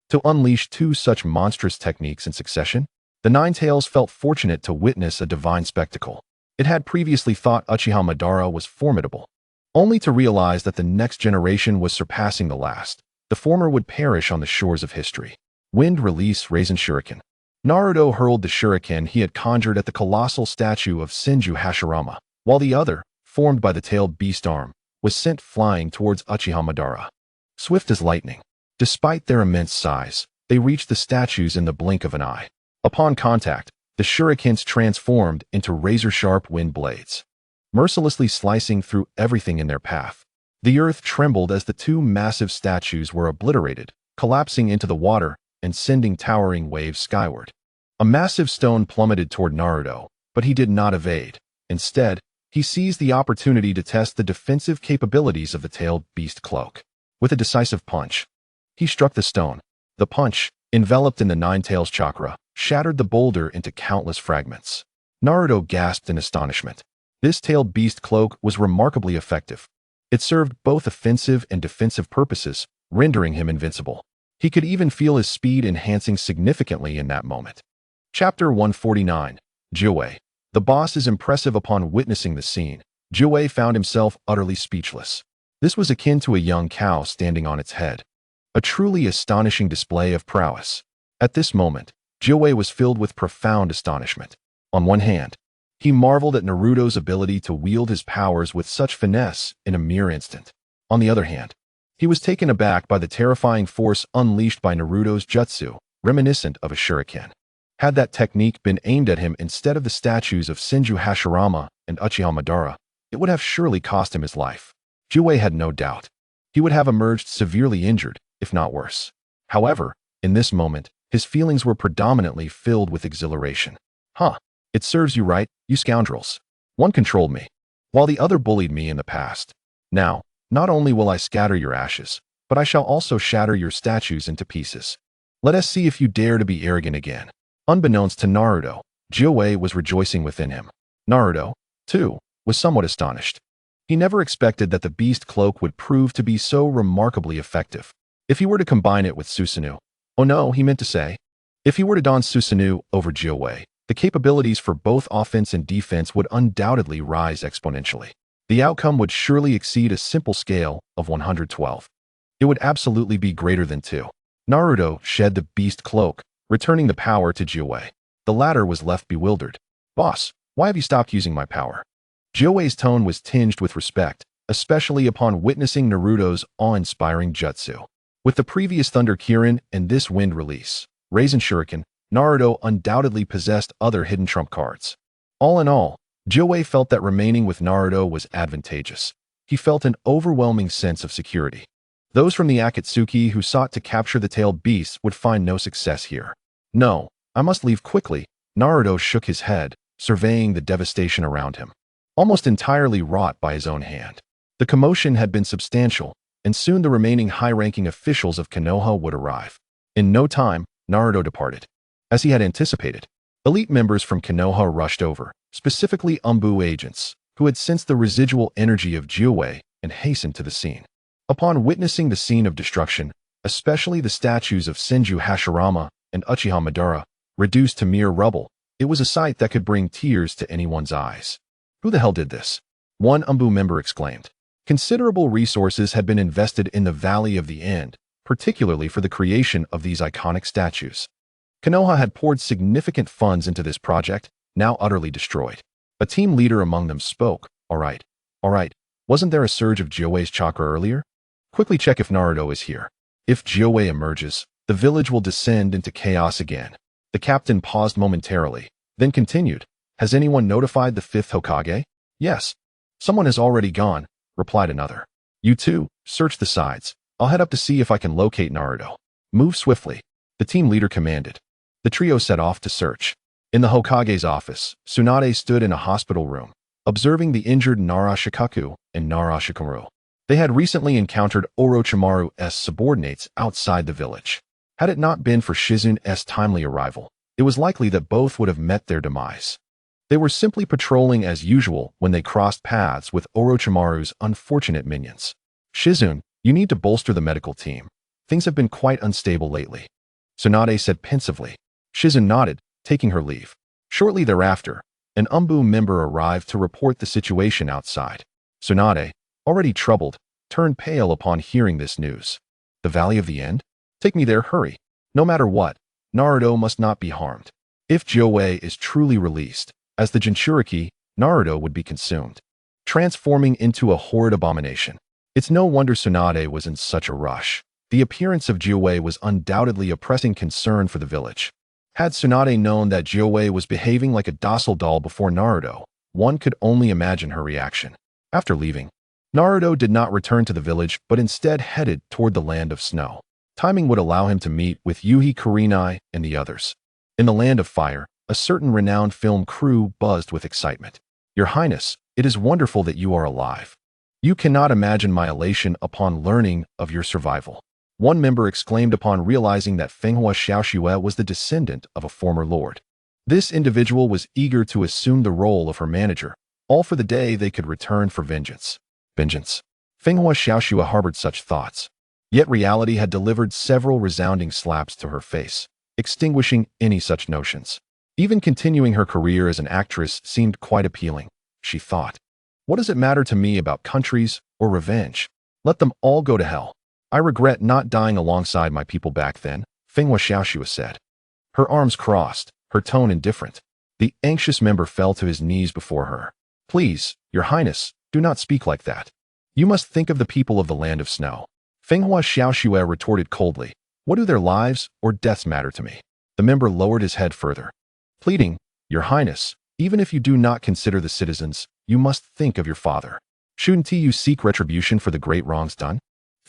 To unleash two such monstrous techniques in succession, the Ninetales felt fortunate to witness a divine spectacle. It had previously thought Uchiha Madara was formidable, only to realize that the next generation was surpassing the last. The former would perish on the shores of history. Wind-release Raisin Shuriken. Naruto hurled the shuriken he had conjured at the colossal statue of Senju Hashirama, while the other, formed by the tailed beast arm, was sent flying towards Uchiha Madara. Swift as lightning. Despite their immense size, they reached the statues in the blink of an eye. Upon contact, the shurikens transformed into razor-sharp wind blades, mercilessly slicing through everything in their path. The earth trembled as the two massive statues were obliterated, collapsing into the water and sending towering waves skyward. A massive stone plummeted toward Naruto, but he did not evade. Instead, he seized the opportunity to test the defensive capabilities of the tailed beast cloak. With a decisive punch, he struck the stone. The punch, enveloped in the Ninetales chakra, shattered the boulder into countless fragments. Naruto gasped in astonishment. This tailed beast cloak was remarkably effective. It served both offensive and defensive purposes, rendering him invincible. He could even feel his speed enhancing significantly in that moment. Chapter 149. Jiwei. The boss is impressive. Upon witnessing the scene, Jiwei found himself utterly speechless. This was akin to a young cow standing on its head. A truly astonishing display of prowess. At this moment, Jiwei was filled with profound astonishment. On one hand, he marveled at Naruto's ability to wield his powers with such finesse in a mere instant. On the other hand, he was taken aback by the terrifying force unleashed by Naruto's jutsu, reminiscent of a shuriken. Had that technique been aimed at him instead of the statues of Senju Hashirama and Uchiha Madara, it would have surely cost him his life. Jiwei had no doubt. He would have emerged severely injured, if not worse. However, in this moment, his feelings were predominantly filled with exhilaration. It serves you right, you scoundrels. One controlled me, while the other bullied me in the past. Now, not only will I scatter your ashes, but I shall also shatter your statues into pieces. Let us see if you dare to be arrogant again. Unbeknownst to Naruto, Jiwei was rejoicing within him. Naruto, too, was somewhat astonished. He never expected that the beast cloak would prove to be so remarkably effective. If he were to combine it with Susanoo, oh no, he meant to say, if he were to don Susanoo over Jiwei, the capabilities for both offense and defense would undoubtedly rise exponentially. The outcome would surely exceed a simple scale of 112. It would absolutely be greater than 2. Naruto shed the beast cloak, returning the power to Jiwei. The latter was left bewildered. Boss, why have you stopped using my power? Jiwei's tone was tinged with respect, especially upon witnessing Naruto's awe-inspiring jutsu. With the previous Thunder Kirin and this wind release, Raisin Shuriken, Naruto undoubtedly possessed other hidden trump cards. All in all, Jiwei felt that remaining with Naruto was advantageous. He felt an overwhelming sense of security. Those from the Akatsuki who sought to capture the tailed beast would find no success here. No, I must leave quickly. Naruto shook his head, surveying the devastation around him, almost entirely wrought by his own hand. The commotion had been substantial, and soon the remaining high-ranking officials of Konoha would arrive. In no time, Naruto departed. As he had anticipated, elite members from Konoha rushed over, specifically Anbu agents, who had sensed the residual energy of Jiwei and hastened to the scene. Upon witnessing the scene of destruction, especially the statues of Senju Hashirama and Uchiha Madara, reduced to mere rubble, it was a sight that could bring tears to anyone's eyes. Who the hell did this? One Anbu member exclaimed. Considerable resources had been invested in the Valley of the End, particularly for the creation of these iconic statues. Konoha had poured significant funds into this project, now utterly destroyed. A team leader among them spoke. All right. Wasn't there a surge of Jiwei's chakra earlier? Quickly check if Naruto is here. If Jiwei emerges, the village will descend into chaos again. The captain paused momentarily, then continued. Has anyone notified the 5th Hokage? Yes. Someone has already gone, replied another. You two, search the sides. I'll head up to see if I can locate Naruto. Move swiftly, the team leader commanded. The trio set off to search. In the Hokage's office, Tsunade stood in a hospital room, observing the injured Narashikaku and Narashikaru. They had recently encountered Orochimaru's subordinates outside the village. Had it not been for Shizune's timely arrival, it was likely that both would have met their demise. They were simply patrolling as usual when they crossed paths with Orochimaru's unfortunate minions. Shizune, you need to bolster the medical team. Things have been quite unstable lately, Tsunade said pensively. Shizune nodded, taking her leave. Shortly thereafter, an Anbu member arrived to report the situation outside. Tsunade, already troubled, turned pale upon hearing this news. The Valley of the End? Take me there, hurry. No matter what, Naruto must not be harmed. If Joe is truly released, as the Jinchuriki, Naruto would be consumed, transforming into a horrid abomination. It's no wonder Tsunade was in such a rush. The appearance of Joe was undoubtedly a pressing concern for the village. Had Tsunade known that Joe was behaving like a docile doll before Naruto, one could only imagine her reaction. After leaving, Naruto did not return to the village but instead headed toward the Land of Snow. Timing would allow him to meet with Yuhi Kurenai and the others. In the Land of Fire, a certain renowned film crew buzzed with excitement. Your Highness, it is wonderful that you are alive. You cannot imagine my elation upon learning of your survival. One member exclaimed upon realizing that Fenghua Xiaoxue was the descendant of a former lord. This individual was eager to assume the role of her manager, all for the day they could return for vengeance. Vengeance. Fenghua Xiaoxue harbored such thoughts. Yet reality had delivered several resounding slaps to her face, extinguishing any such notions. Even continuing her career as an actress seemed quite appealing, she thought. What does it matter to me about countries or revenge? Let them all go to hell. I regret not dying alongside my people back then, Fenghua Xiaoxue said. Her arms crossed, her tone indifferent. The anxious member fell to his knees before her. Please, Your Highness, do not speak like that. You must think of the people of the Land of Snow. Fenghua Xiaoxue retorted coldly. What do their lives or deaths matter to me? The member lowered his head further. Pleading, Your Highness, even if you do not consider the citizens, you must think of your father. Shouldn't you seek retribution for the great wrongs done?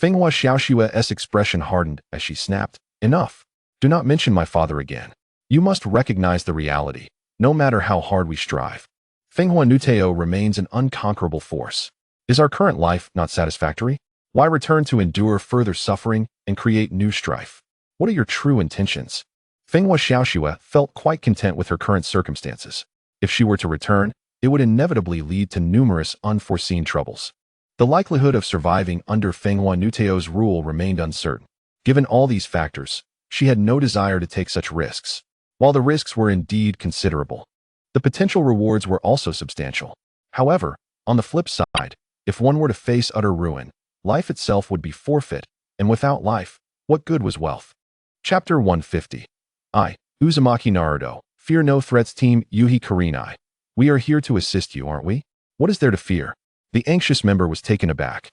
Fenghua Xiaoxue's expression hardened as she snapped, Enough. Do not mention my father again. You must recognize the reality, no matter how hard we strive. Fenghua Nuteo remains an unconquerable force. Is our current life not satisfactory? Why return to endure further suffering and create new strife? What are your true intentions? Fenghua Xiaoxue felt quite content with her current circumstances. If she were to return, it would inevitably lead to numerous unforeseen troubles. The likelihood of surviving under Fenghua Nuteo's rule remained uncertain. Given all these factors, she had no desire to take such risks. While the risks were indeed considerable, the potential rewards were also substantial. However, on the flip side, if one were to face utter ruin, life itself would be forfeit, and without life, what good was wealth? Chapter 150. Uzumaki Naruto, Fear No Threats Team Yuhi Kurenai. We are here to assist you, aren't we? What is there to fear? The anxious member was taken aback.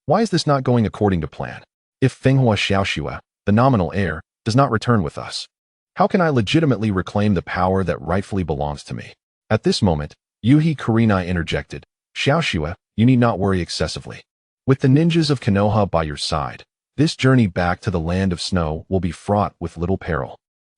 Why is this not going according to plan? If Fenghua Xiaoxue, the nominal heir, does not return with us, how can I legitimately reclaim the power that rightfully belongs to me? At this moment, Yuhi Kurenai interjected, Xiaoxue, you need not worry excessively. With the ninjas of Konoha by your side, this journey back to the Land of Snow will be fraught with little peril.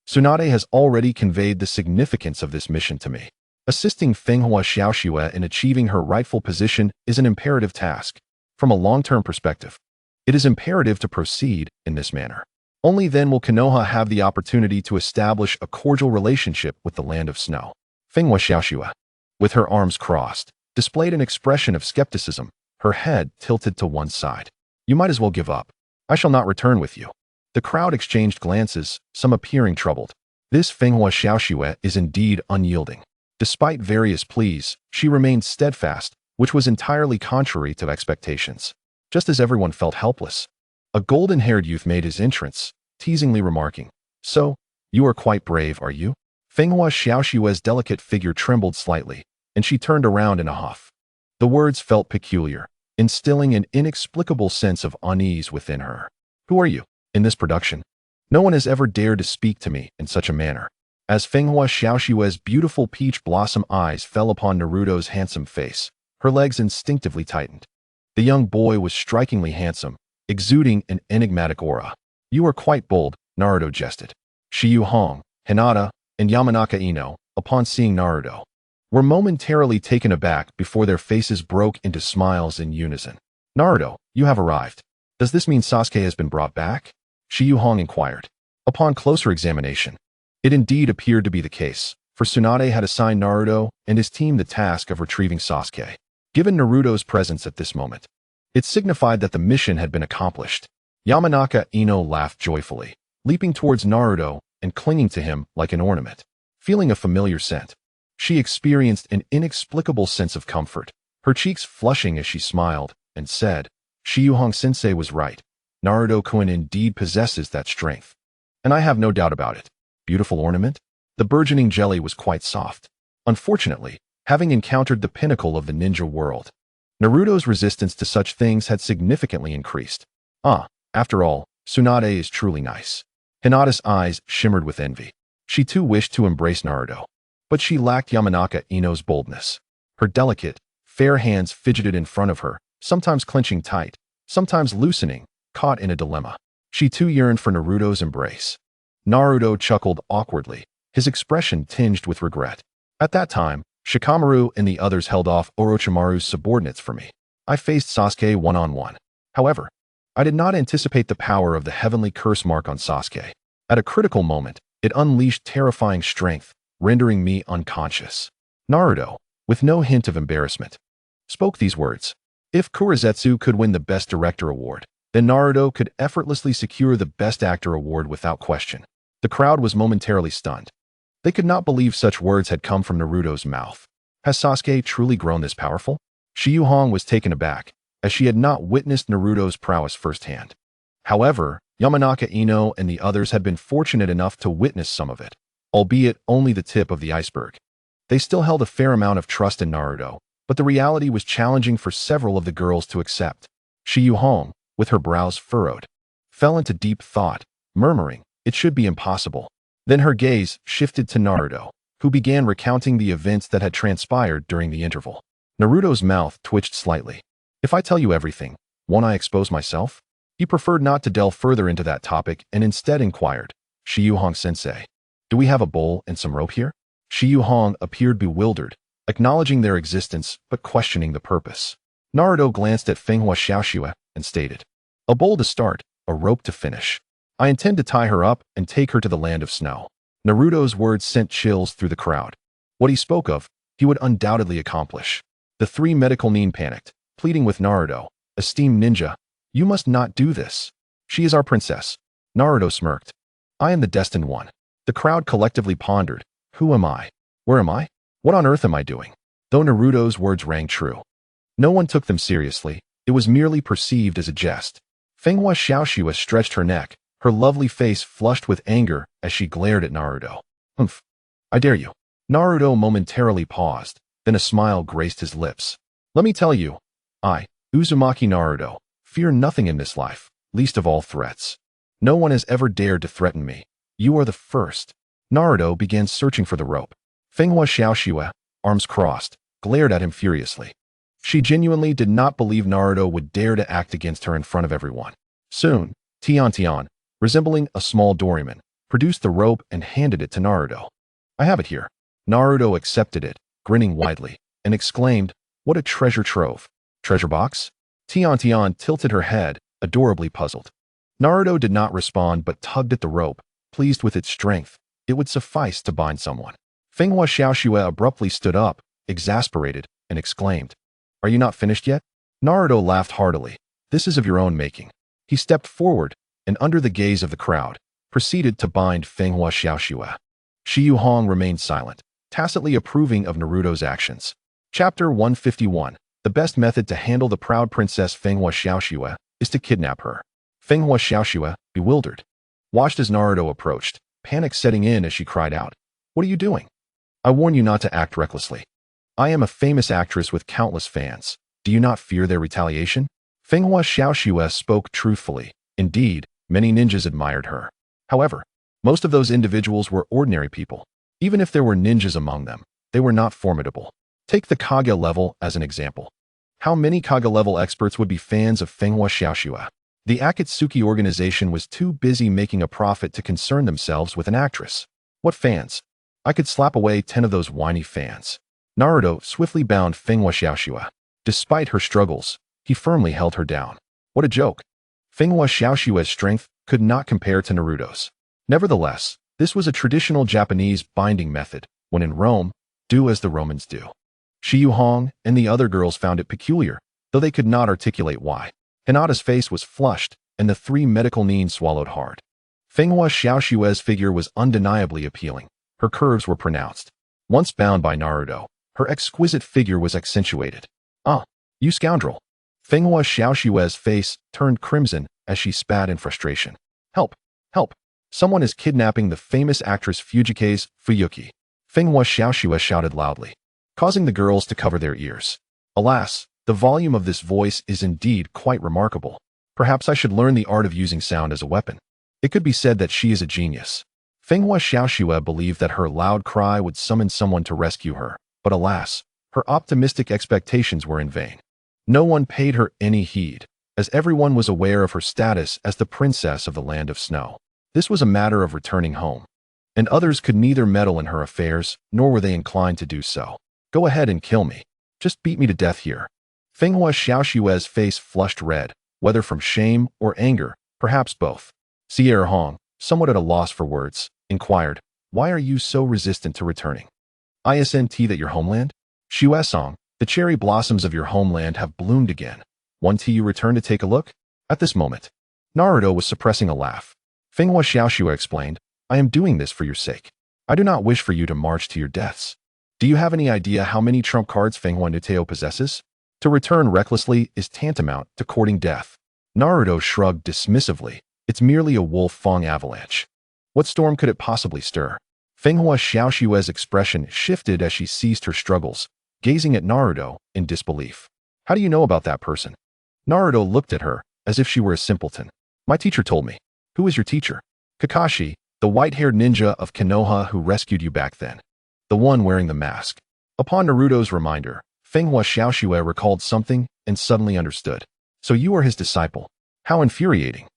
Tsunade has already conveyed the significance of this mission to me. Assisting Fenghua Xiaoxue in achieving her rightful position is an imperative task. From a long-term perspective, it is imperative to proceed in this manner. Only then will Konoha have the opportunity to establish a cordial relationship with the Land of Snow. Fenghua Xiaoxue, with her arms crossed, displayed an expression of skepticism, her head tilted to one side. You might as well give up. I shall not return with you. The crowd exchanged glances, some appearing troubled. This Fenghua Xiaoxue is indeed unyielding. Despite various pleas, she remained steadfast, which was entirely contrary to expectations. Just as everyone felt helpless, a golden-haired youth made his entrance, teasingly remarking, So, you are quite brave, are you? Fenghua Xiaoxue's delicate figure trembled slightly, and she turned around in a huff. The words felt peculiar, instilling an inexplicable sense of unease within her. Who are you? In this production, no one has ever dared to speak to me in such a manner. As Fenghua Xiaoxue's beautiful peach blossom eyes fell upon Naruto's handsome face, her legs instinctively tightened. The young boy was strikingly handsome, exuding an enigmatic aura. "You are quite bold," Naruto jested. Shiyu Hong, Hinata, and Yamanaka Ino, upon seeing Naruto, were momentarily taken aback before their faces broke into smiles in unison. "Naruto, you have arrived. Does this mean Sasuke has been brought back?" Shiyu Hong inquired. Upon closer examination, it indeed appeared to be the case, for Tsunade had assigned Naruto and his team the task of retrieving Sasuke. Given Naruto's presence at this moment, it signified that the mission had been accomplished. Yamanaka Ino laughed joyfully, leaping towards Naruto and clinging to him like an ornament. Feeling a familiar scent, she experienced an inexplicable sense of comfort, her cheeks flushing as she smiled and said, "Shiyu Hong sensei was right. Naruto-kun indeed possesses that strength. And I have no doubt about it. Beautiful ornament?" The burgeoning jelly was quite soft. Unfortunately, having encountered the pinnacle of the ninja world, Naruto's resistance to such things had significantly increased. After all, Tsunade is truly nice. Hinata's eyes shimmered with envy. She too wished to embrace Naruto, but she lacked Yamanaka Ino's boldness. Her delicate, fair hands fidgeted in front of her, sometimes clenching tight, sometimes loosening, caught in a dilemma. She too yearned for Naruto's embrace. Naruto chuckled awkwardly, his expression tinged with regret. "At that time, Shikamaru and the others held off Orochimaru's subordinates for me. I faced Sasuke one-on-one. However, I did not anticipate the power of the heavenly curse mark on Sasuke. At a critical moment, it unleashed terrifying strength, rendering me unconscious." Naruto, with no hint of embarrassment, spoke these words. If Kurizetsu could win the Best Director award, then Naruto could effortlessly secure the Best Actor award without question. The crowd was momentarily stunned. They could not believe such words had come from Naruto's mouth. Has Sasuke truly grown this powerful? Shiyu Hong was taken aback, as she had not witnessed Naruto's prowess firsthand. However, Yamanaka Ino and the others had been fortunate enough to witness some of it, albeit only the tip of the iceberg. They still held a fair amount of trust in Naruto, but the reality was challenging for several of the girls to accept. Shiyu Hong, with her brows furrowed, fell into deep thought, murmuring, "It should be impossible." Then her gaze shifted to Naruto, who began recounting the events that had transpired during the interval. Naruto's mouth twitched slightly. "If I tell you everything, won't I expose myself?" He preferred not to delve further into that topic and instead inquired, "Shiyu Hong sensei, do we have a bowl and some rope here?" Shiyu Hong appeared bewildered, acknowledging their existence but questioning the purpose. Naruto glanced at Fenghua Xiaoxue and stated, "A bowl to start, a rope to finish. I intend to tie her up and take her to the land of snow." Naruto's words sent chills through the crowd. What he spoke of, he would undoubtedly accomplish. The three medical nin panicked, pleading with Naruto, "Esteemed ninja, you must not do this. She is our princess." Naruto smirked. "I am the destined one." The crowd collectively pondered, "Who am I? Where am I? What on earth am I doing?" Though Naruto's words rang true, no one took them seriously. It was merely perceived as a jest. Fenghua Xiaoxue stretched her neck, her lovely face flushed with anger as she glared at Naruto. "Humph! I dare you." Naruto momentarily paused, then a smile graced his lips. "Let me tell you, I, Uzumaki Naruto, fear nothing in this life, least of all threats. No one has ever dared to threaten me. You are the first." Naruto began searching for the rope. Fenghua Xiaoxue, arms crossed, glared at him furiously. She genuinely did not believe Naruto would dare to act against her in front of everyone. Soon, Tian, resembling a small doryman, produced the rope and handed it to Naruto. "I have it here." Naruto accepted it, grinning widely, and exclaimed, "What a treasure trove." "Treasure box?" Tian tilted her head, adorably puzzled. Naruto did not respond but tugged at the rope, pleased with its strength. It would suffice to bind someone. Fenghua Xiaoxue abruptly stood up, exasperated, and exclaimed, "Are you not finished yet?" Naruto laughed heartily. "This is of your own making." He stepped forward, and under the gaze of the crowd, proceeded to bind Fenghua Xiaoxue. Shiyu Hong remained silent, tacitly approving of Naruto's actions. Chapter 151. The best method to handle the proud princess Fenghua Xiaoxue is to kidnap her. Fenghua Xiaoxue, bewildered, watched as Naruto approached, panic setting in as she cried out, "What are you doing? I warn you not to act recklessly. I am a famous actress with countless fans. Do you not fear their retaliation?" Fenghua Xiaoxue spoke truthfully. Indeed, many ninjas admired her. However, most of those individuals were ordinary people. Even if there were ninjas among them, they were not formidable. Take the Kage level as an example. How many Kage level experts would be fans of Fenghua Xiaoxue? The Akatsuki organization was too busy making a profit to concern themselves with an actress. What fans? I could slap away 10 of those whiny fans. Naruto swiftly bound Fenghua Xiaoxue. Despite her struggles, he firmly held her down. What a joke. Fenghua Xiaoxue's strength could not compare to Naruto's. Nevertheless, this was a traditional Japanese binding method. When in Rome, do as the Romans do. Shiyu Hong and the other girls found it peculiar, though they could not articulate why. Hinata's face was flushed, and the 3 medical nin swallowed hard. Fenghua Xiaoxue's figure was undeniably appealing. Her curves were pronounced. Once bound by Naruto, her exquisite figure was accentuated. Ah, you scoundrel. Fenghua Xiaoxue's face turned crimson as she spat in frustration. Help! Help! Someone is kidnapping the famous actress Fujike's Fuyuki. Fenghua Xiaoxue shouted loudly, causing the girls to cover their ears. Alas, the volume of this voice is indeed quite remarkable. Perhaps I should learn the art of using sound as a weapon. It could be said that she is a genius. Fenghua Xiaoxue believed that her loud cry would summon someone to rescue her, but alas, her optimistic expectations were in vain. No one paid her any heed, as everyone was aware of her status as the princess of the land of snow. This was a matter of returning home, and others could neither meddle in her affairs, nor were they inclined to do so. Go ahead and kill me. Just beat me to death here. Fenghua Xiaoxue's face flushed red, whether from shame or anger, perhaps both. Sigh Hong, somewhat at a loss for words, inquired, why are you so resistant to returning? Isn't that your homeland? Shuesong, the cherry blossoms of your homeland have bloomed again. Want you return to take a look? At this moment, Naruto was suppressing a laugh. Fenghua Xiaoxue explained, I am doing this for your sake. I do not wish for you to march to your deaths. Do you have any idea how many trump cards Fenghua Nuteo possesses? To return recklessly is tantamount to courting death. Naruto shrugged dismissively. It's merely a wolf fang avalanche. What storm could it possibly stir? Fenghua Xiaoxue's expression shifted as she ceased her struggles, gazing at Naruto in disbelief. How do you know about that person? Naruto looked at her as if she were a simpleton. My teacher told me. Who is your teacher? Kakashi, the white-haired ninja of Konoha who rescued you back then. The one wearing the mask. Upon Naruto's reminder, Fenghua Xiaoxue recalled something and suddenly understood. So you are his disciple. How infuriating.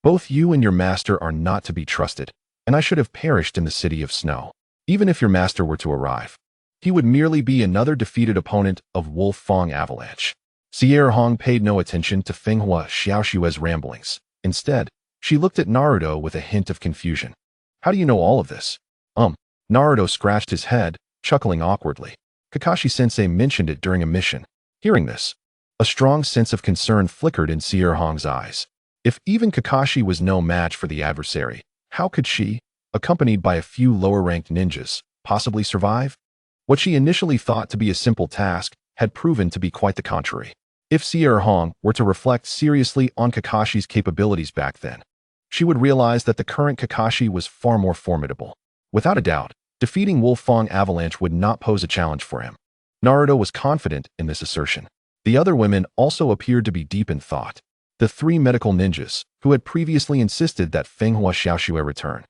Both you and your master are not to be trusted, and I should have perished in the city of snow. Even if your master were to arrive, he would merely be another defeated opponent of Wolf Fang Avalanche. Sigh Hong paid no attention to Fenghua Xiaoxue's ramblings. Instead, she looked at Naruto with a hint of confusion. How do you know all of this? Naruto scratched his head, chuckling awkwardly. Kakashi-sensei mentioned it during a mission. Hearing this, a strong sense of concern flickered in Sigh Hong's eyes. If even Kakashi was no match for the adversary, how could she, accompanied by a few lower-ranked ninjas, possibly survive? What she initially thought to be a simple task had proven to be quite the contrary. If Sigh Hong were to reflect seriously on Kakashi's capabilities back then, she would realize that the current Kakashi was far more formidable. Without a doubt, defeating Wolf Fang Avalanche would not pose a challenge for him. Naruto was confident in this assertion. The other women also appeared to be deep in thought. The 3 medical ninjas, who had previously insisted that Fenghua Xiaoxue return,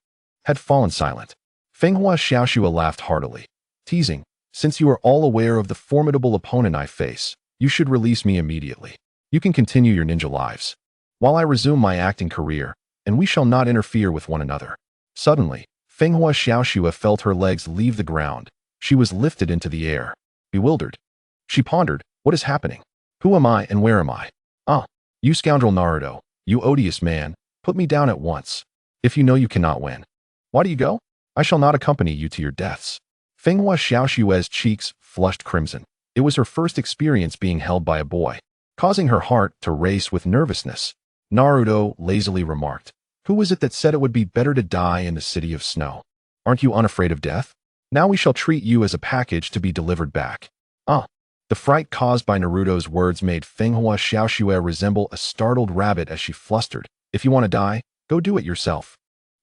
had fallen silent. Fenghua Xiaoxue laughed heartily, teasing, since you are all aware of the formidable opponent I face, you should release me immediately. You can continue your ninja lives, while I resume my acting career, and we shall not interfere with one another. Suddenly, Fenghua Xiaoxue felt her legs leave the ground. She was lifted into the air. Bewildered, she pondered, what is happening? Who am I and where am I? Ah, you scoundrel Naruto, you odious man, put me down at once. If you know you cannot win, why do you go? I shall not accompany you to your deaths. Fenghua Xiaoxue's cheeks flushed crimson. It was her first experience being held by a boy, causing her heart to race with nervousness. Naruto lazily remarked, who was it that said it would be better to die in the city of snow? Aren't you unafraid of death? Now we shall treat you as a package to be delivered back. Ah. The fright caused by Naruto's words made Fenghua Xiaoxue resemble a startled rabbit as she flustered. If you want to die, go do it yourself.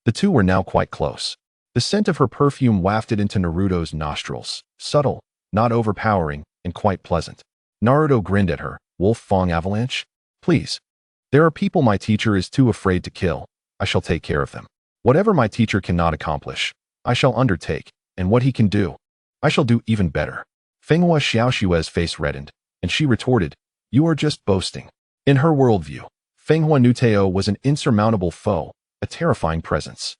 The two were now quite close. The scent of her perfume wafted into Naruto's nostrils, subtle, not overpowering, and quite pleasant. Naruto grinned at her. Wolf Fang Avalanche? Please. There are people my teacher is too afraid to kill. I shall take care of them. Whatever my teacher cannot accomplish, I shall undertake, and what he can do, I shall do even better. Fenghua Xiaoshue's face reddened, and she retorted, "You are just boasting." In her worldview, Fenghua Nuteo was an insurmountable foe, a terrifying presence.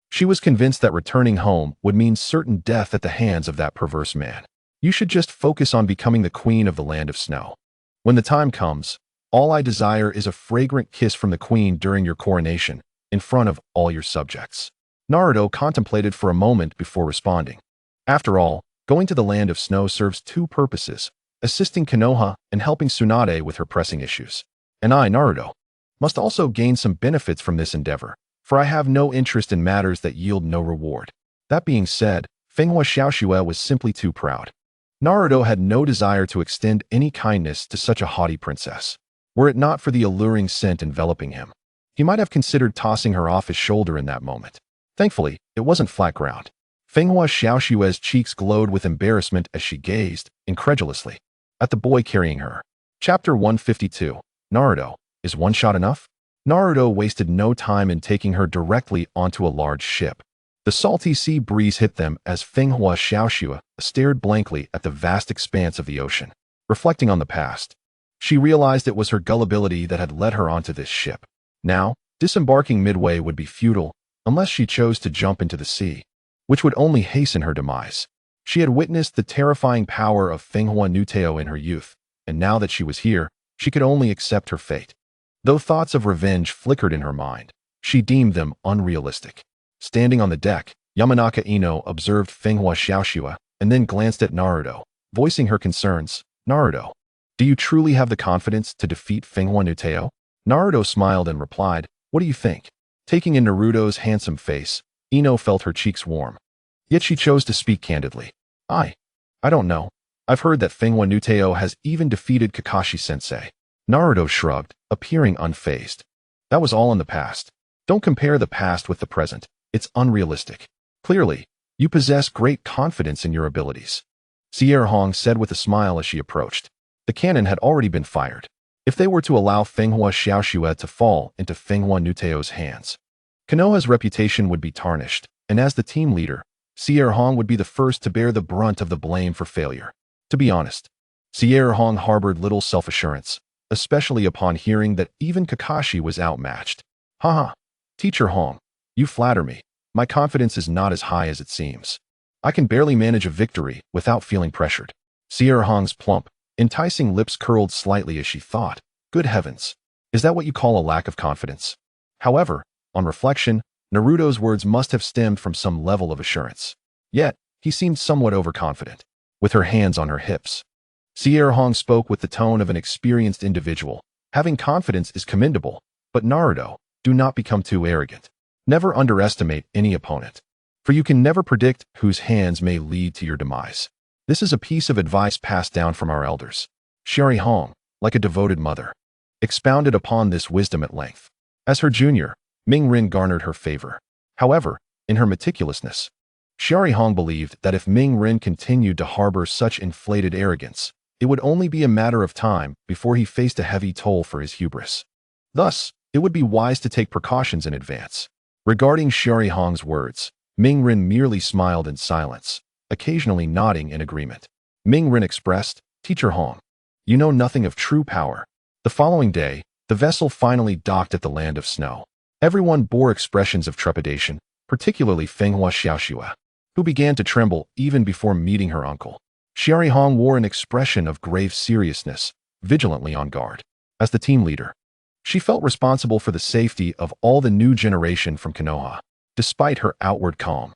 She was convinced that returning home would mean certain death at the hands of that perverse man. "You should just focus on becoming the queen of the land of snow. When the time comes, all I desire is a fragrant kiss from the queen during your coronation, in front of all your subjects." Naruto contemplated for a moment before responding. After all, going to the land of snow serves two purposes, assisting Konoha and helping Tsunade with her pressing issues. And I, Naruto, must also gain some benefits from this endeavor, for I have no interest in matters that yield no reward. That being said, Fenghua Xiaoshue was simply too proud. Naruto had no desire to extend any kindness to such a haughty princess. Were it not for the alluring scent enveloping him, he might have considered tossing her off his shoulder in that moment. Thankfully, it wasn't flat ground. Fenghua Xiaoshue's cheeks glowed with embarrassment as she gazed, incredulously, at the boy carrying her. Chapter 152. Naruto, is one shot enough? Naruto wasted no time in taking her directly onto a large ship. The salty sea breeze hit them as Fenghua Xiaoshue stared blankly at the vast expanse of the ocean. Reflecting on the past, she realized it was her gullibility that had led her onto this ship. Now, disembarking midway would be futile unless she chose to jump into the sea, which would only hasten her demise. She had witnessed the terrifying power of Fenghua Nuteo in her youth, and now that she was here, she could only accept her fate. Though thoughts of revenge flickered in her mind, she deemed them unrealistic. Standing on the deck, Yamanaka Ino observed Fenghua Xiaoshue and then glanced at Naruto, voicing her concerns. "Naruto, do you truly have the confidence to defeat Fenghua Nuteo?" Naruto smiled and replied, "What do you think?" Taking in Naruto's handsome face, Ino felt her cheeks warm. Yet she chose to speak candidly. I don't know. I've heard that Fenghua Nuteo has even defeated Kakashi-sensei." Naruto shrugged, appearing unfazed. "That was all in the past. Don't compare the past with the present. It's unrealistic. Clearly, you possess great confidence in your abilities." Sierra Hong said with a smile as she approached. The cannon had already been fired. If they were to allow Fenghua Xiaoshue to fall into Fenghua Nuteo's hands, Konoha's reputation would be tarnished, and as the team leader, Sierra Hong would be the first to bear the brunt of the blame for failure. To be honest, Sierra Hong harbored little self-assurance, especially upon hearing that even Kakashi was outmatched. "Haha, Teacher Hong, you flatter me. My confidence is not as high as it seems. I can barely manage a victory without feeling pressured." Sierra Hong's plump, enticing lips curled slightly as she thought, "Good heavens, is that what you call a lack of confidence?" However, on reflection, Naruto's words must have stemmed from some level of assurance. Yet, he seemed somewhat overconfident, with her hands on her hips. Sierra Hong spoke with the tone of an experienced individual. "Having confidence is commendable, but Naruto, do not become too arrogant. Never underestimate any opponent, for you can never predict whose hands may lead to your demise. This is a piece of advice passed down from our elders." Sherry Hong, like a devoted mother, expounded upon this wisdom at length. As her junior, Ming Rin garnered her favor. However, in her meticulousness, Sherry Hong believed that if Ming Rin continued to harbor such inflated arrogance, it would only be a matter of time before he faced a heavy toll for his hubris. Thus, it would be wise to take precautions in advance. Regarding Sherry Hong's words, Ming Rin merely smiled in silence, occasionally nodding in agreement. Ming Rin expressed, "Teacher Hong, you know nothing of true power." The following day, the vessel finally docked at the land of snow. Everyone bore expressions of trepidation, particularly Fenghua Xiaoshue, who began to tremble even before meeting her uncle. Sherry Hong wore an expression of grave seriousness, vigilantly on guard. As the team leader, she felt responsible for the safety of all the new generation from Konoha. Despite her outward calm,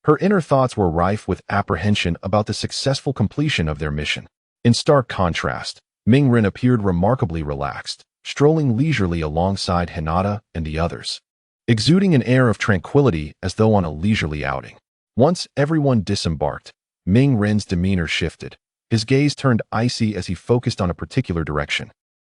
her inner thoughts were rife with apprehension about the successful completion of their mission. In stark contrast, Ming Rin appeared remarkably relaxed, strolling leisurely alongside Hinata and the others, exuding an air of tranquility as though on a leisurely outing. Once everyone disembarked, Ming Rin's demeanor shifted. His gaze turned icy as he focused on a particular direction.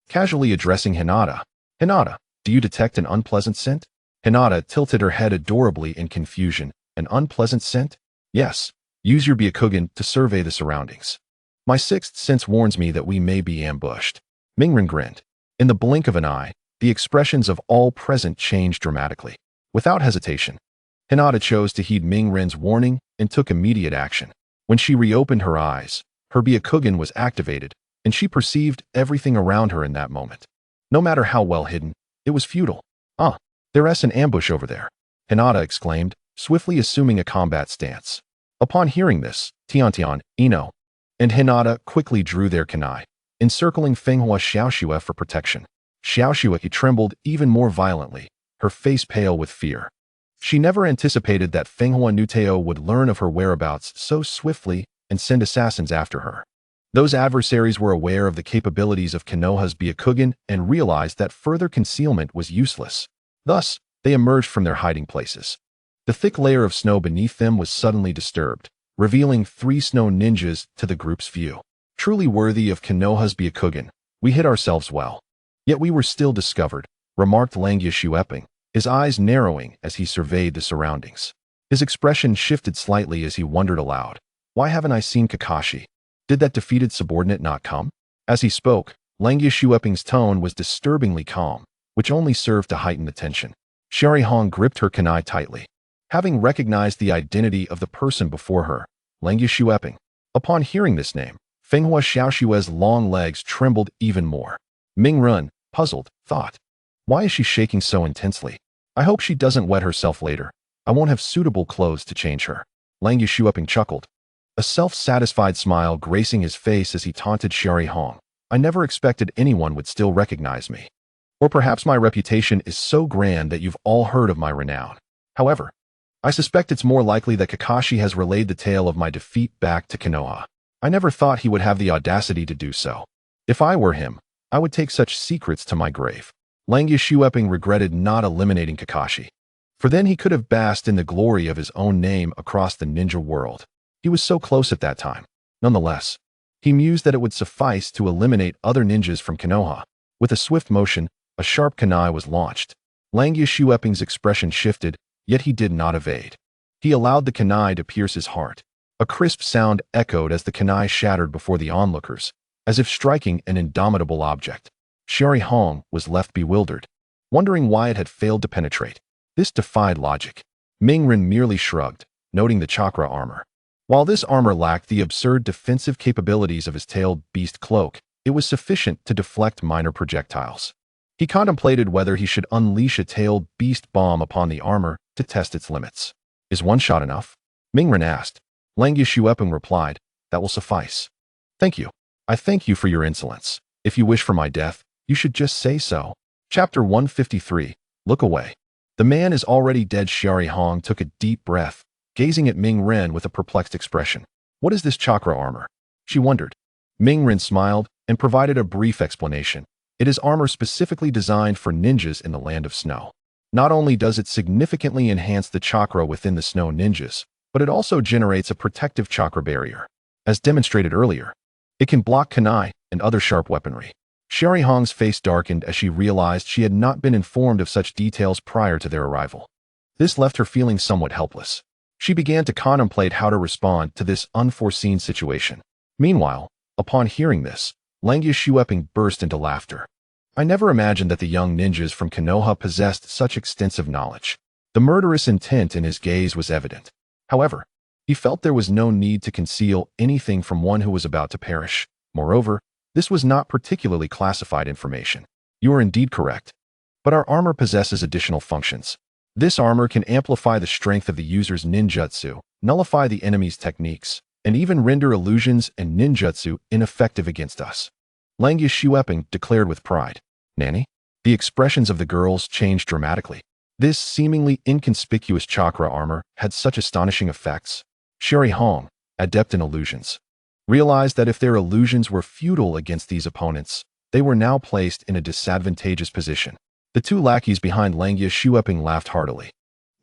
Casually addressing Hinata, "Hinata, do you detect an unpleasant scent?" Hinata tilted her head adorably in confusion. "An unpleasant scent?" "Yes. Use your Byakugan to survey the surroundings. My sixth sense warns me that we may be ambushed." Ming Rin grinned. In the blink of an eye, the expressions of all present changed dramatically. Without hesitation, Hinata chose to heed Ming Rin's warning and took immediate action. When she reopened her eyes, Her Byakugan was activated, and she perceived everything around her in that moment. No matter how well hidden, it was futile. "Ah, there's an ambush over there," Hinata exclaimed, swiftly assuming a combat stance. Upon hearing this, Tiantian, Ino, and Hinata quickly drew their kunai, encircling Fenghua Xiaoxue for protection. Xiaoxue trembled even more violently, her face pale with fear. She never anticipated that Fenghua Nuteo would learn of her whereabouts so swiftly and send assassins after her. Those adversaries were aware of the capabilities of Konoha's Byakugan and realized that further concealment was useless. Thus, they emerged from their hiding places. The thick layer of snow beneath them was suddenly disturbed, revealing 3 snow ninjas to the group's view. Truly worthy of Konoha's Byakugan, we hid ourselves well. Yet we were still discovered, remarked Langia Shueping, his eyes narrowing as he surveyed the surroundings. His expression shifted slightly as he wondered aloud, "Why haven't I seen Kakashi? Did that defeated subordinate not come?" As he spoke, Langia Shueping's tone was disturbingly calm, which only served to heighten the tension. Sherry Hong gripped her kunai tightly. Having recognized the identity of the person before her, Langia Shueping. Upon hearing this name, Fenghua Xiaoxue's long legs trembled even more. Ming Run, puzzled, thought, "Why is she shaking so intensely? I hope she doesn't wet herself later. I won't have suitable clothes to change her." Langia Shueping chuckled, a self-satisfied smile gracing his face as he taunted Sherry Hong. "I never expected anyone would still recognize me. Or perhaps my reputation is so grand that you've all heard of my renown. However, I suspect it's more likely that Kakashi has relayed the tale of my defeat back to Konoha. I never thought he would have the audacity to do so. If I were him, I would take such secrets to my grave." Langia Shueping regretted not eliminating Kakashi, for then he could have basked in the glory of his own name across the ninja world. He was so close at that time. Nonetheless, he mused that it would suffice to eliminate other ninjas from Konoha. With a swift motion, a sharp kunai was launched. Langia Shueping's expression shifted, yet he did not evade. He allowed the kunai to pierce his heart. A crisp sound echoed as the kunai shattered before the onlookers, as if striking an indomitable object. Sherry Hong was left bewildered, wondering why it had failed to penetrate. This defied logic. Ming Ren merely shrugged, noting the chakra armor. While this armor lacked the absurd defensive capabilities of his tailed beast cloak, it was sufficient to deflect minor projectiles. He contemplated whether he should unleash a tailed beast bomb upon the armor to test its limits. "Is one shot enough?" Ming Ren asked. Langia Shueping replied, "That will suffice." "Thank you. I thank you for your insolence. If you wish for my death, you should just say so." Chapter 153, Look Away. The man is already dead. Sherry Hong took a deep breath, gazing at Ming Ren with a perplexed expression. "What is this chakra armor?" she wondered. Ming Ren smiled and provided a brief explanation. "It is armor specifically designed for ninjas in the land of snow. Not only does it significantly enhance the chakra within the snow ninjas, but it also generates a protective chakra barrier. As demonstrated earlier, it can block kunai and other sharp weaponry." Sherry Hong's face darkened as she realized she had not been informed of such details prior to their arrival. This left her feeling somewhat helpless. She began to contemplate how to respond to this unforeseen situation. Meanwhile, upon hearing this, Langia Shueping burst into laughter. "I never imagined that the young ninjas from Konoha possessed such extensive knowledge." The murderous intent in his gaze was evident. However, he felt there was no need to conceal anything from one who was about to perish. Moreover, this was not particularly classified information. "You are indeed correct. But our armor possesses additional functions. This armor can amplify the strength of the user's ninjutsu, nullify the enemy's techniques, and even render illusions and ninjutsu ineffective against us," Langia Shueping declared with pride. "Nanny?" The expressions of the girls changed dramatically. This seemingly inconspicuous chakra armor had such astonishing effects. Sherry Hong, adept in illusions, realized that if their illusions were futile against these opponents, they were now placed in a disadvantageous position. The two lackeys behind Langia Shueping laughed heartily.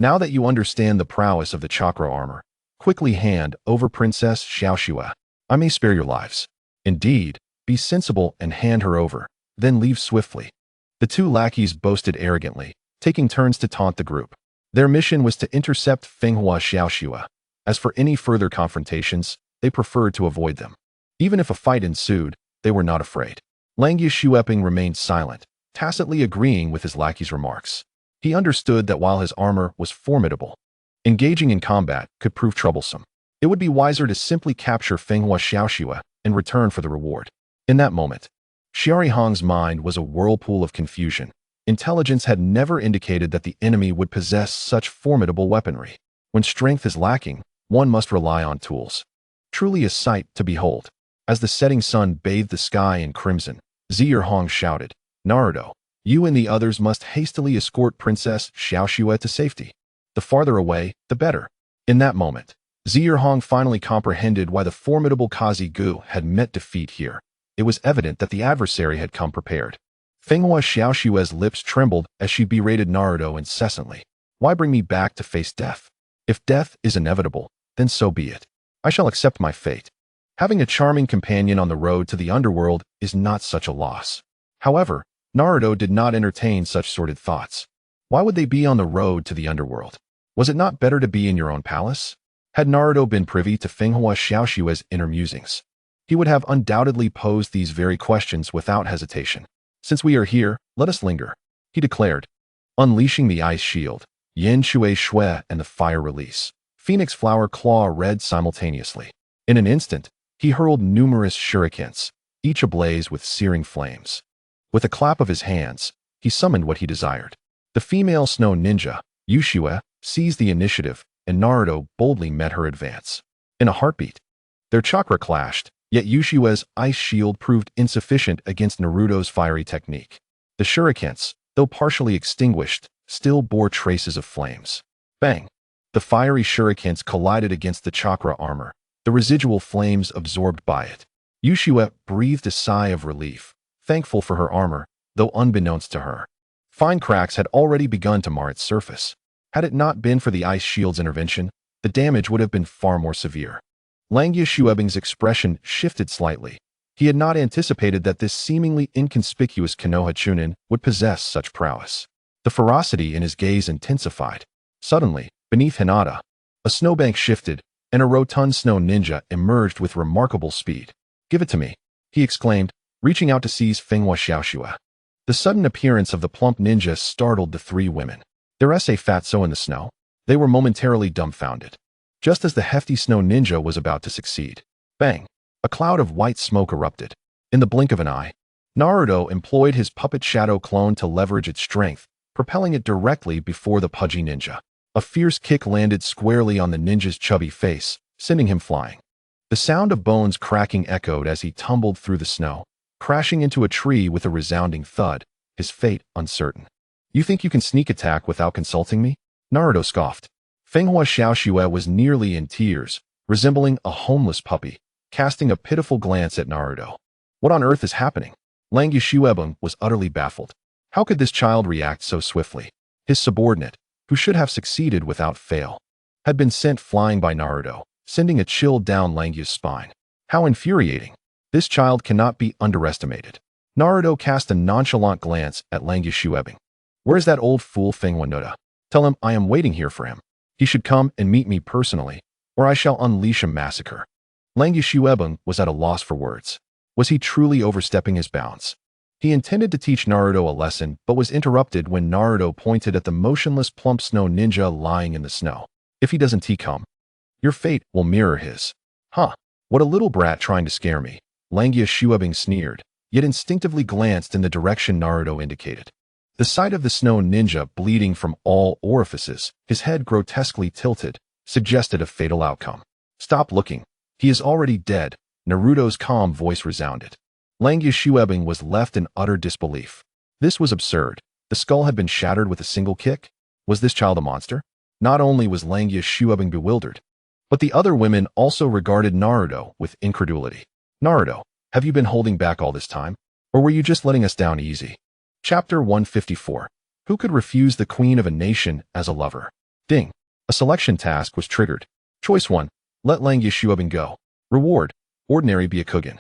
"Now that you understand the prowess of the chakra armor, quickly hand over Princess Xiaoxue. I may spare your lives. Indeed, be sensible and hand her over, then leave swiftly." The two lackeys boasted arrogantly, taking turns to taunt the group. Their mission was to intercept Fenghua Xiaoxue. As for any further confrontations, they preferred to avoid them. Even if a fight ensued, they were not afraid. Langia Shueping remained silent, tacitly agreeing with his lackey's remarks. He understood that while his armor was formidable, engaging in combat could prove troublesome. It would be wiser to simply capture Fenghua Xiaoxue in return for the reward. In that moment, Xiari Hong's mind was a whirlpool of confusion. Intelligence had never indicated that the enemy would possess such formidable weaponry. When strength is lacking, one must rely on tools. Truly a sight to behold. As the setting sun bathed the sky in crimson, Xi'er Hong shouted, "Naruto, you and the others must hastily escort Princess Xiaoxue to safety. The farther away, the better." In that moment, Xi'er Hong finally comprehended why the formidable Kaze-gu had met defeat here. It was evident that the adversary had come prepared. Fenghua Xiaoxue's lips trembled as she berated Naruto incessantly. "Why bring me back to face death? If death is inevitable, then so be it. I shall accept my fate. Having a charming companion on the road to the underworld is not such a loss." However, Naruto did not entertain such sordid thoughts. Why would they be on the road to the underworld? Was it not better to be in your own palace? Had Naruto been privy to Fenghua Xiaoxue's inner musings, he would have undoubtedly posed these very questions without hesitation. "Since we are here, let us linger," he declared. Unleashing the ice shield, Yin Shui Shui and the fire release, Phoenix Flower Claw read simultaneously. In an instant, he hurled numerous shurikens, each ablaze with searing flames. With a clap of his hands, he summoned what he desired. The female snow ninja, Yushue, seized the initiative, and Naruto boldly met her advance. In a heartbeat, their chakra clashed, yet Yushue's ice shield proved insufficient against Naruto's fiery technique. The shurikens, though partially extinguished, still bore traces of flames. Bang! The fiery shurikens collided against the chakra armor, the residual flames absorbed by it. Yushue breathed a sigh of relief, thankful for her armor, though unbeknownst to her. Fine cracks had already begun to mar its surface. Had it not been for the ice shield's intervention, the damage would have been far more severe. Langia Shuebing's expression shifted slightly. He had not anticipated that this seemingly inconspicuous Konoha Chunin would possess such prowess. The ferocity in his gaze intensified. Suddenly, beneath Hinata, a snowbank shifted, and a rotund snow ninja emerged with remarkable speed. "Give it to me," he exclaimed, reaching out to seize Fenghua Xiaoxue. The sudden appearance of the plump ninja startled the three women. Their esse fatso in the snow, they were momentarily dumbfounded. Just as the hefty snow ninja was about to succeed, bang! A cloud of white smoke erupted. In the blink of an eye, Naruto employed his puppet shadow clone to leverage its strength, propelling it directly before the pudgy ninja. A fierce kick landed squarely on the ninja's chubby face, sending him flying. The sound of bones cracking echoed as he tumbled through the snow, crashing into a tree with a resounding thud, his fate uncertain. "You think you can sneak attack without consulting me?" Naruto scoffed. Fenghua Xiaoxue was nearly in tears, resembling a homeless puppy, casting a pitiful glance at Naruto. What on earth is happening? Langia Shuebing was utterly baffled. How could this child react so swiftly? His subordinate, who should have succeeded without fail, had been sent flying by Naruto, sending a chill down Langia's spine. How infuriating! This child cannot be underestimated. Naruto cast a nonchalant glance at Langia Shuebing. "Where's that old fool Fenghua Nuda? Tell him I am waiting here for him. He should come and meet me personally, or I shall unleash a massacre." Langia Shuebing was at a loss for words. Was he truly overstepping his bounds? He intended to teach Naruto a lesson, but was interrupted when Naruto pointed at the motionless plump snow ninja lying in the snow. "If he doesn't come, your fate will mirror his." "Huh, what a little brat trying to scare me," Langia Shuebing sneered, yet instinctively glanced in the direction Naruto indicated. The sight of the snow ninja bleeding from all orifices, his head grotesquely tilted, suggested a fatal outcome. "Stop looking. He is already dead," Naruto's calm voice resounded. Langia Shuebing was left in utter disbelief. This was absurd. The skull had been shattered with a single kick? Was this child a monster? Not only was Langia Shuebing bewildered, but the other women also regarded Naruto with incredulity. "Naruto, have you been holding back all this time? Or were you just letting us down easy?" Chapter 154. Who could refuse the queen of a nation as a lover? Ding. A selection task was triggered. Choice 1. Let Langia Shuebing go. Reward. Ordinary Byakugan.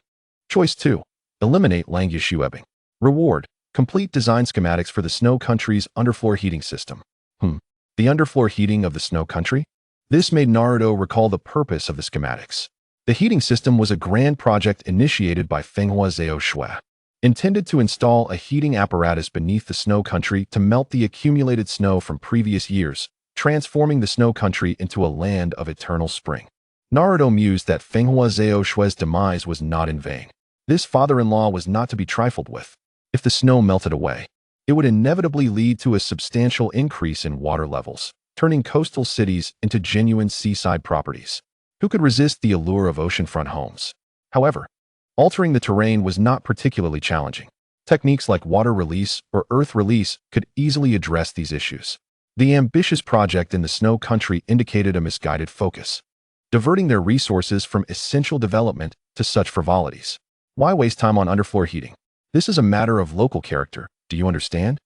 Choice 2. Eliminate Langia Shuebing. Reward. Complete design schematics for the Snow Country's underfloor heating system. The underfloor heating of the Snow Country? This made Naruto recall the purpose of the schematics. The heating system was a grand project initiated by Fenghua Xiaoxue, intended to install a heating apparatus beneath the Snow Country to melt the accumulated snow from previous years, transforming the Snow Country into a land of eternal spring. Naruto mused that Fenghua Zhao Shui's demise was not in vain. This father-in-law was not to be trifled with. If the snow melted away, it would inevitably lead to a substantial increase in water levels, turning coastal cities into genuine seaside properties. Who could resist the allure of oceanfront homes? However, altering the terrain was not particularly challenging. Techniques like water release or earth release could easily address these issues. The ambitious project in the snow country indicated a misguided focus, diverting their resources from essential development to such frivolities. Why waste time on underfloor heating? This is a matter of local character, do you understand?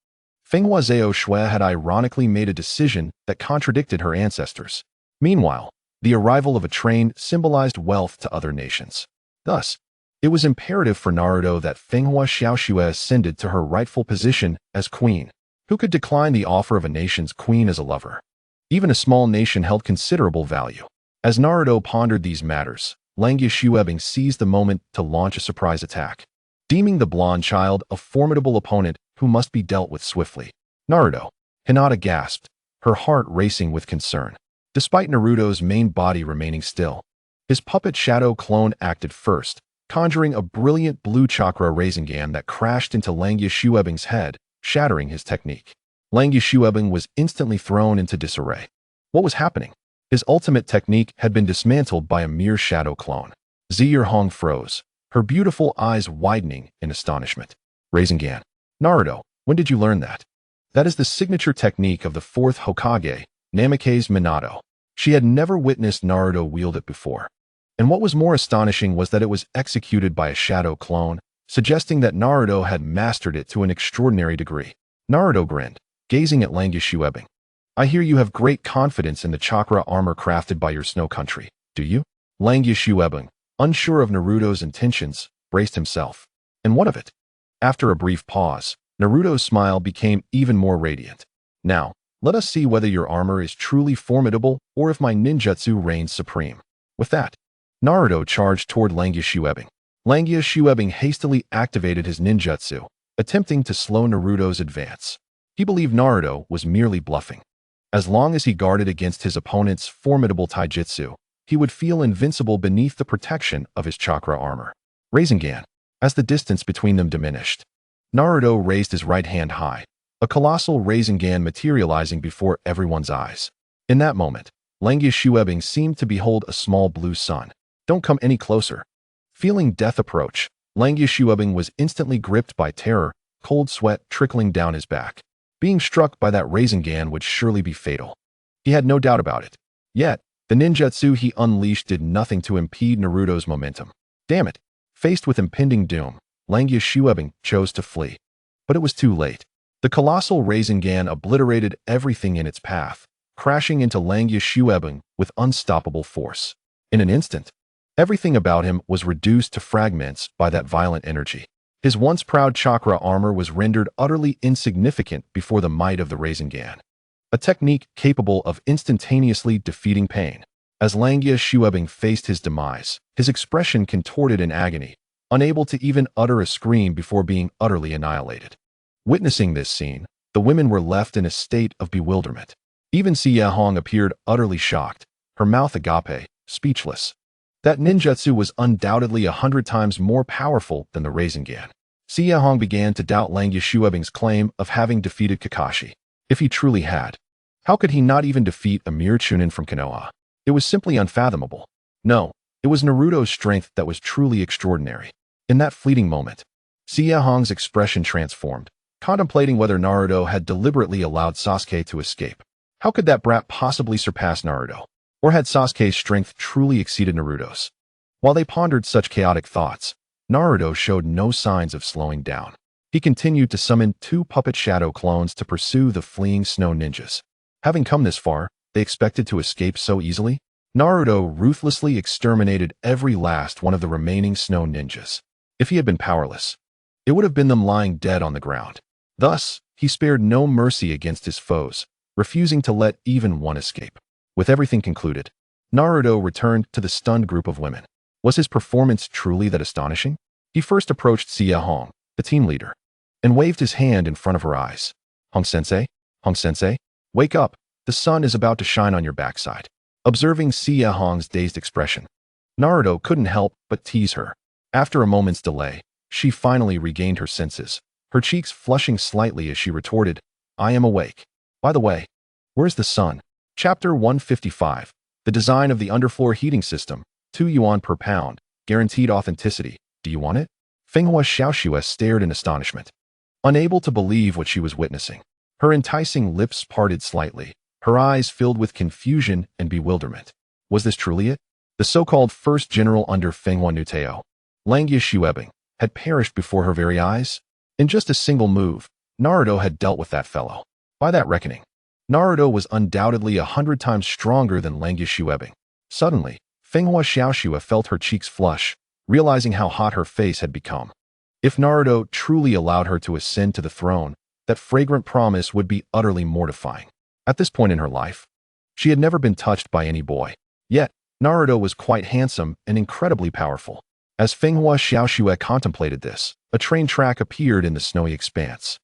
Fenghua Zhao Shui had ironically made a decision that contradicted her ancestors. Meanwhile, the arrival of a train symbolized wealth to other nations. Thus, it was imperative for Naruto that Fenghua Xiaoxue ascended to her rightful position as queen. Who could decline the offer of a nation's queen as a lover? Even a small nation held considerable value. As Naruto pondered these matters, Langia Shuebing seized the moment to launch a surprise attack, deeming the blonde child a formidable opponent who must be dealt with swiftly. Naruto, Hinata gasped, her heart racing with concern. Despite Naruto's main body remaining still, his puppet shadow clone acted first, conjuring a brilliant blue chakra Rasengan that crashed into Langia Shuebing's head, shattering his technique. Langia Shuebing was instantly thrown into disarray. What was happening? His ultimate technique had been dismantled by a mere shadow clone. Ziyerhong froze, her beautiful eyes widening in astonishment. Rasengan. Naruto, when did you learn that? That is the signature technique of the fourth Hokage, Namikaze Minato. She had never witnessed Naruto wield it before. And what was more astonishing was that it was executed by a shadow clone, suggesting that Naruto had mastered it to an extraordinary degree. Naruto grinned, gazing at Langia Shuebing. I hear you have great confidence in the chakra armor crafted by your snow country, do you? Langia Shuebing, unsure of Naruto's intentions, braced himself. And what of it? After a brief pause, Naruto's smile became even more radiant. Now, let us see whether your armor is truly formidable or if my ninjutsu reigns supreme. With that, Naruto charged toward Langia Shuebing. Langia Shuebing hastily activated his ninjutsu, attempting to slow Naruto's advance. He believed Naruto was merely bluffing. As long as he guarded against his opponent's formidable taijutsu, he would feel invincible beneath the protection of his chakra armor. Rasengan. As the distance between them diminished, Naruto raised his right hand high, a colossal Rasengan materializing before everyone's eyes. In that moment, Langia Shuebing seemed to behold a small blue sun. Don't come any closer. Feeling death approach, Langia Shuebing was instantly gripped by terror, cold sweat trickling down his back. Being struck by that Rasengan would surely be fatal. He had no doubt about it. Yet, the ninjutsu he unleashed did nothing to impede Naruto's momentum. Damn it! Faced with impending doom, Langia Shuebing chose to flee. But it was too late. The colossal Rasengan obliterated everything in its path, crashing into Langia Shuebing with unstoppable force. In an instant, everything about him was reduced to fragments by that violent energy. His once proud chakra armor was rendered utterly insignificant before the might of the Rasengan, a technique capable of instantaneously defeating pain. As Langia Shuebing faced his demise, his expression contorted in agony, unable to even utter a scream before being utterly annihilated. Witnessing this scene, the women were left in a state of bewilderment. Even Ziyehong appeared utterly shocked, her mouth agape, speechless. That ninjutsu was undoubtedly 100 times more powerful than the Rasengan. Ziyehong began to doubt Langia Shuebing's claim of having defeated Kakashi. If he truly had, how could he not even defeat a mere Chunin from Konoha? It was simply unfathomable. No, it was Naruto's strength that was truly extraordinary. In that fleeting moment, Ziyehong's expression transformed, contemplating whether Naruto had deliberately allowed Sasuke to escape. How could that brat possibly surpass Naruto? Or had Sasuke's strength truly exceeded Naruto's? While they pondered such chaotic thoughts, Naruto showed no signs of slowing down. He continued to summon 2 puppet shadow clones to pursue the fleeing snow ninjas. Having come this far, they expected to escape so easily? Naruto ruthlessly exterminated every last one of the remaining snow ninjas. If he had been powerless, it would have been them lying dead on the ground. Thus, he spared no mercy against his foes, refusing to let even one escape. With everything concluded, Naruto returned to the stunned group of women. Was his performance truly that astonishing? He first approached Ziyehong, the team leader, and waved his hand in front of her eyes. Hong-sensei, wake up. The sun is about to shine on your backside. Observing Xie Hong's dazed expression, Naruto couldn't help but tease her. After a moment's delay, she finally regained her senses, her cheeks flushing slightly as she retorted, I am awake. By the way, where's the sun? Chapter 155. The design of the underfloor heating system, 2 yuan per pound, guaranteed authenticity. Do you want it? Fenghua Xiaoxue stared in astonishment, unable to believe what she was witnessing. Her enticing lips parted slightly, her eyes filled with confusion and bewilderment. Was this truly it? The so-called first general under Fenghua Nuteo, Langyue Xuebing, had perished before her very eyes? In just a single move, Naruto had dealt with that fellow. By that reckoning, Naruto was undoubtedly 100 times stronger than Langyue Xuebing. Suddenly, Fenghua Xiaoxue felt her cheeks flush, realizing how hot her face had become. If Naruto truly allowed her to ascend to the throne, that fragrant promise would be utterly mortifying. At this point in her life, she had never been touched by any boy. Yet, Naruto was quite handsome and incredibly powerful. As Fenghua Xiaoxue contemplated this, a train track appeared in the snowy expanse.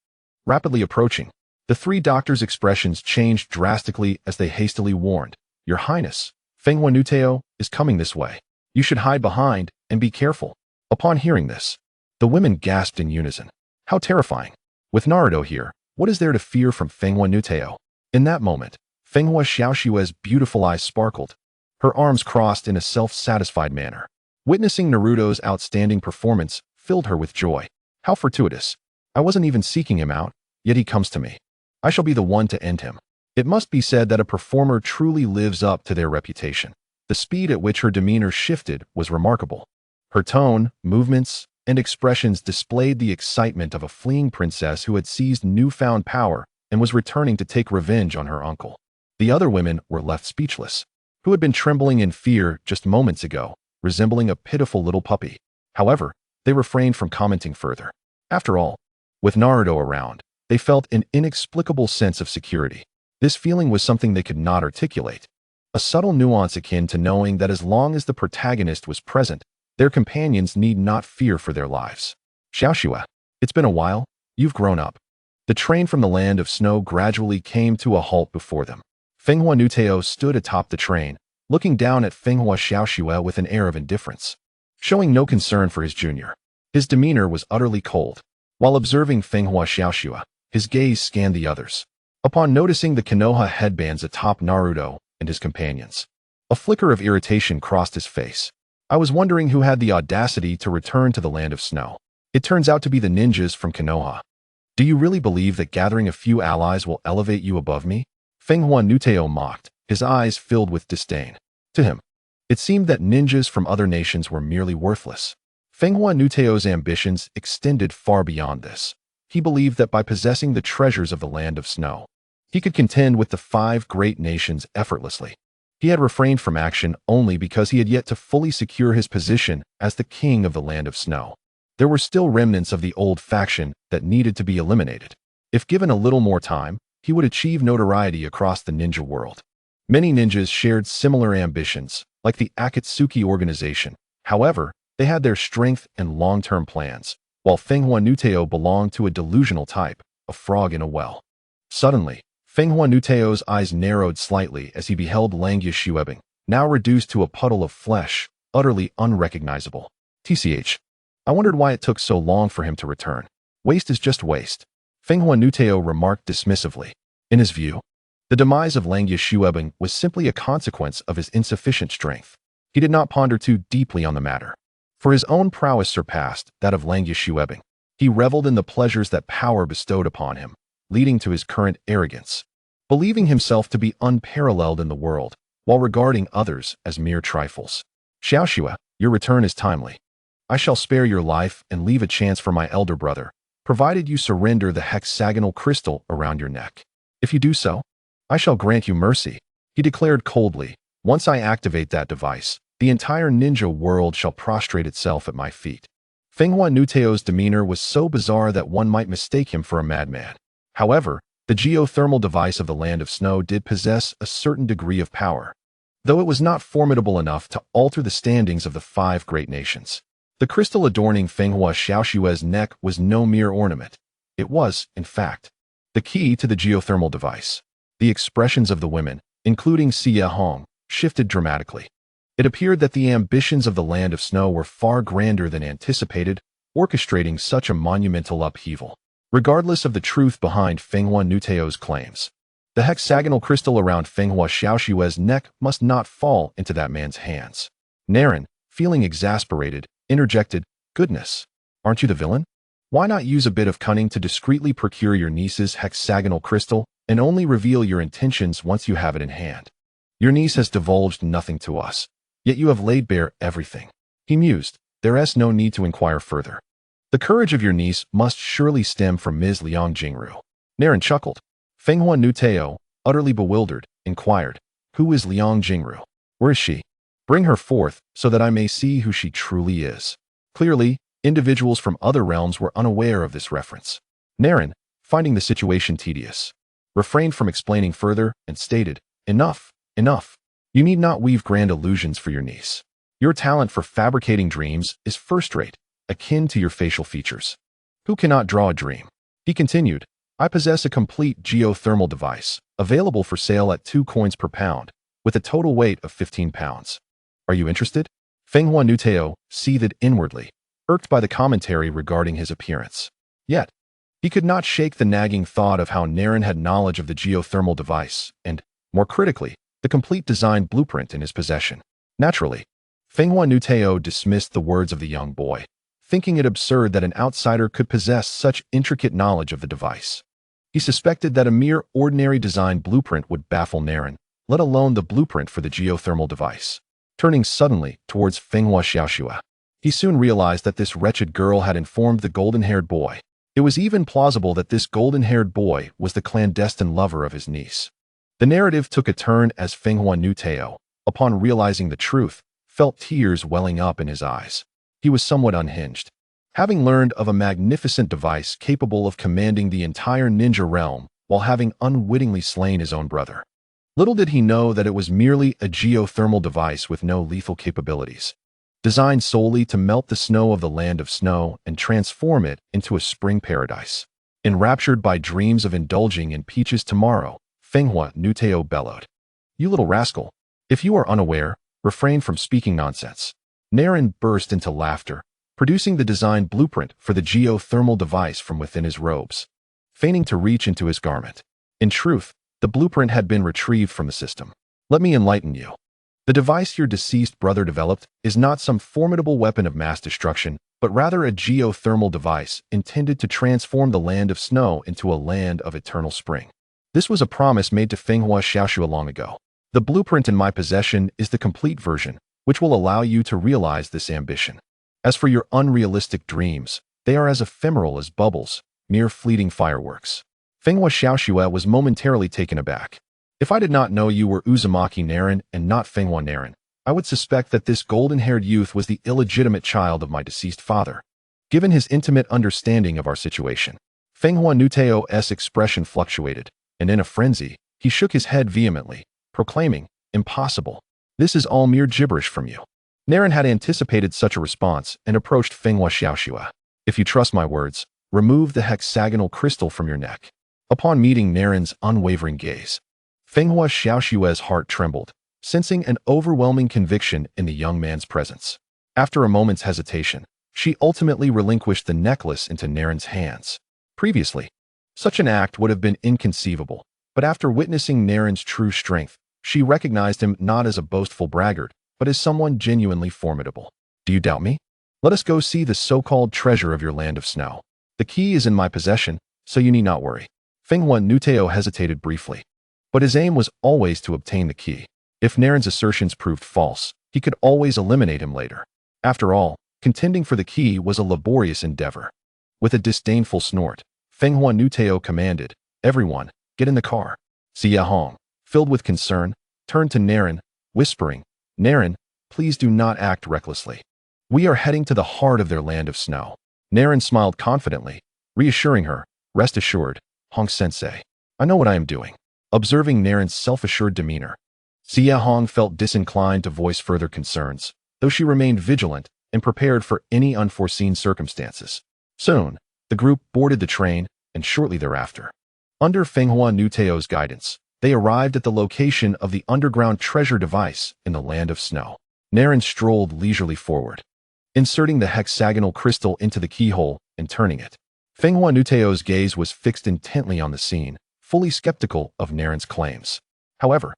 Rapidly approaching, the 3 doctors' expressions changed drastically as they hastily warned, Your Highness, Fenghua Nuteo is coming this way. You should hide behind and be careful. Upon hearing this, the women gasped in unison. How terrifying. With Naruto here, what is there to fear from Fenghua Nuteo? In that moment, Fenghua Xiaoxue's beautiful eyes sparkled. Her arms crossed in a self-satisfied manner. Witnessing Naruto's outstanding performance filled her with joy. How fortuitous. I wasn't even seeking him out, yet he comes to me. I shall be the one to end him. It must be said that a performer truly lives up to their reputation. The speed at which her demeanor shifted was remarkable. Her tone, movements, and expressions displayed the excitement of a fleeing princess who had seized newfound power and was returning to take revenge on her uncle. The other women were left speechless, who had been trembling in fear just moments ago, resembling a pitiful little puppy. However, they refrained from commenting further. After all, with Naruto around, they felt an inexplicable sense of security. This feeling was something they could not articulate, a subtle nuance akin to knowing that as long as the protagonist was present, their companions need not fear for their lives. Xiaoxue, it's been a while, you've grown up. The train from the land of snow gradually came to a halt before them. Fenghua Nuteo stood atop the train, looking down at Fenghua Xiaoxue with an air of indifference, showing no concern for his junior. His demeanor was utterly cold. While observing Fenghua Xiaoxue, his gaze scanned the others. Upon noticing the Konoha headbands atop Naruto and his companions, a flicker of irritation crossed his face. I was wondering who had the audacity to return to the land of snow. It turns out to be the ninjas from Konoha. Do you really believe that gathering a few allies will elevate you above me? Fenghua Nuteo mocked, his eyes filled with disdain. To him, it seemed that ninjas from other nations were merely worthless. Fenghua Nuteo's ambitions extended far beyond this. He believed that by possessing the treasures of the land of snow, he could contend with the 5 great nations effortlessly. He had refrained from action only because he had yet to fully secure his position as the king of the land of snow. There were still remnants of the old faction that needed to be eliminated. If given a little more time, he would achieve notoriety across the ninja world. Many ninjas shared similar ambitions, like the Akatsuki organization. However, they had their strength and long-term plans, while Fenghua Nuteo belonged to a delusional type, a frog in a well. Suddenly, Fenghua Nuteo's eyes narrowed slightly as he beheld Langyue Xuebing, now reduced to a puddle of flesh, utterly unrecognizable. TCH. I wondered why it took so long for him to return. Waste is just waste. Fenghua Nuteo remarked dismissively. In his view, the demise of Langyue Xuebing was simply a consequence of his insufficient strength. He did not ponder too deeply on the matter, for his own prowess surpassed that of Langyue Xuebing. He reveled in the pleasures that power bestowed upon him, leading to his current arrogance, believing himself to be unparalleled in the world, while regarding others as mere trifles. Xiaoxue, your return is timely. I shall spare your life and leave a chance for my elder brother, provided you surrender the hexagonal crystal around your neck. If you do so, I shall grant you mercy, he declared coldly. Once I activate that device, the entire ninja world shall prostrate itself at my feet. Fenghua Nuteo's demeanor was so bizarre that one might mistake him for a madman. However, the geothermal device of the land of snow did possess a certain degree of power, though it was not formidable enough to alter the standings of the 5 great nations. The crystal adorning Fenghua Xiaoxue's neck was no mere ornament. It was, in fact, the key to the geothermal device. The expressions of the women, including Xie Hong, shifted dramatically. It appeared that the ambitions of the Land of Snow were far grander than anticipated, orchestrating such a monumental upheaval. Regardless of the truth behind Fenghua Nuteo's claims, the hexagonal crystal around Fenghua Xiaoshue's neck must not fall into that man's hands. Naren, feeling exasperated, interjected, "Goodness, aren't you the villain? Why not use a bit of cunning to discreetly procure your niece's hexagonal crystal and only reveal your intentions once you have it in hand? Your niece has divulged nothing to us, yet you have laid bare everything." He mused. "There is no need to inquire further. The courage of your niece must surely stem from Ms. Liang Jingru." Naren chuckled. Fenghua Nuteo, utterly bewildered, inquired, "Who is Liang Jingru? Where is she? Bring her forth so that I may see who she truly is." Clearly, individuals from other realms were unaware of this reference. Naren, finding the situation tedious, refrained from explaining further and stated, "Enough, enough. You need not weave grand illusions for your niece. Your talent for fabricating dreams is first-rate, akin to your facial features. Who cannot draw a dream?" He continued, "I possess a complete geothermal device, available for sale at 2 coins per pound, with a total weight of 15 pounds. Are you interested?" Fenghua Nuteo seethed inwardly, irked by the commentary regarding his appearance. Yet, he could not shake the nagging thought of how Naren had knowledge of the geothermal device and, more critically, the complete design blueprint in his possession. Naturally, Fenghua Nuteo dismissed the words of the young boy, thinking it absurd that an outsider could possess such intricate knowledge of the device. He suspected that a mere ordinary design blueprint would baffle Naren, let alone the blueprint for the geothermal device. Turning suddenly towards Fenghua Xiaoxue, he soon realized that this wretched girl had informed the golden-haired boy. It was even plausible that this golden-haired boy was the clandestine lover of his niece. The narrative took a turn as Fenghua Nuteo, upon realizing the truth, felt tears welling up in his eyes. He was somewhat unhinged. Having learned of a magnificent device capable of commanding the entire ninja realm while having unwittingly slain his own brother. Little did he know that it was merely a geothermal device with no lethal capabilities, designed solely to melt the snow of the Land of Snow and transform it into a spring paradise. Enraptured by dreams of indulging in peaches tomorrow, Fenghua Nuteo bellowed, "You little rascal! If you are unaware, refrain from speaking nonsense." Naren burst into laughter, producing the design blueprint for the geothermal device from within his robes, feigning to reach into his garment. In truth, the blueprint had been retrieved from the system. "Let me enlighten you. The device your deceased brother developed is not some formidable weapon of mass destruction, but rather a geothermal device intended to transform the Land of Snow into a land of eternal spring. This was a promise made to Fenghua Xiaoxue long ago. The blueprint in my possession is the complete version, which will allow you to realize this ambition. As for your unrealistic dreams, they are as ephemeral as bubbles, mere fleeting fireworks." Fenghua Xiaoxue was momentarily taken aback. "If I did not know you were Uzumaki Naren and not Fenghua Naren, I would suspect that this golden-haired youth was the illegitimate child of my deceased father." Given his intimate understanding of our situation, Fenghua Nuteo's expression fluctuated, and in a frenzy, he shook his head vehemently, proclaiming, "Impossible. This is all mere gibberish from you." Naren had anticipated such a response and approached Fenghua Xiaoxue. "If you trust my words, remove the hexagonal crystal from your neck." Upon meeting Naren's unwavering gaze, Fenghua Xiaoxue's heart trembled, sensing an overwhelming conviction in the young man's presence. After a moment's hesitation, she ultimately relinquished the necklace into Naren's hands. Previously, such an act would have been inconceivable, but after witnessing Naren's true strength, she recognized him not as a boastful braggart, but as someone genuinely formidable. "Do you doubt me? Let us go see the so-called treasure of your Land of Snow. The key is in my possession, so you need not worry." Fenghua Nuteo hesitated briefly, but his aim was always to obtain the key. If Naren's assertions proved false, he could always eliminate him later. After all, contending for the key was a laborious endeavor. With a disdainful snort, Fenghua Nuteo commanded, "Everyone, get in the car." Sigh Hong, filled with concern, turned to Naren, whispering, "Naren, please do not act recklessly. We are heading to the heart of their Land of Snow." Naren smiled confidently, reassuring her, "Rest assured, Hong Sensei, I know what I am doing." Observing Naren's self-assured demeanor, Sigh Hong felt disinclined to voice further concerns, though she remained vigilant and prepared for any unforeseen circumstances. Soon, the group boarded the train, and shortly thereafter, under Fenghua Nuteo's guidance, They arrived at the location of the underground treasure device in the Land of Snow. Naren strolled leisurely forward, inserting the hexagonal crystal into the keyhole and turning it. Fenghua Nuteo's gaze was fixed intently on the scene, fully skeptical of Naren's claims. However,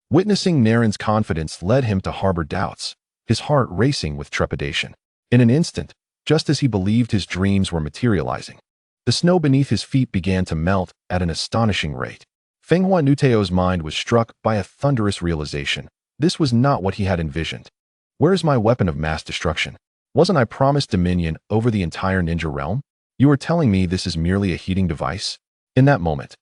witnessing Naren's confidence led him to harbor doubts, his heart racing with trepidation. In an instant, just as he believed his dreams were materializing, the snow beneath his feet began to melt at an astonishing rate. Fenghua Nuteo's mind was struck by a thunderous realization. This was not what he had envisioned. Where is my weapon of mass destruction? Wasn't I promised dominion over the entire ninja realm? You are telling me this is merely a heating device? In that moment,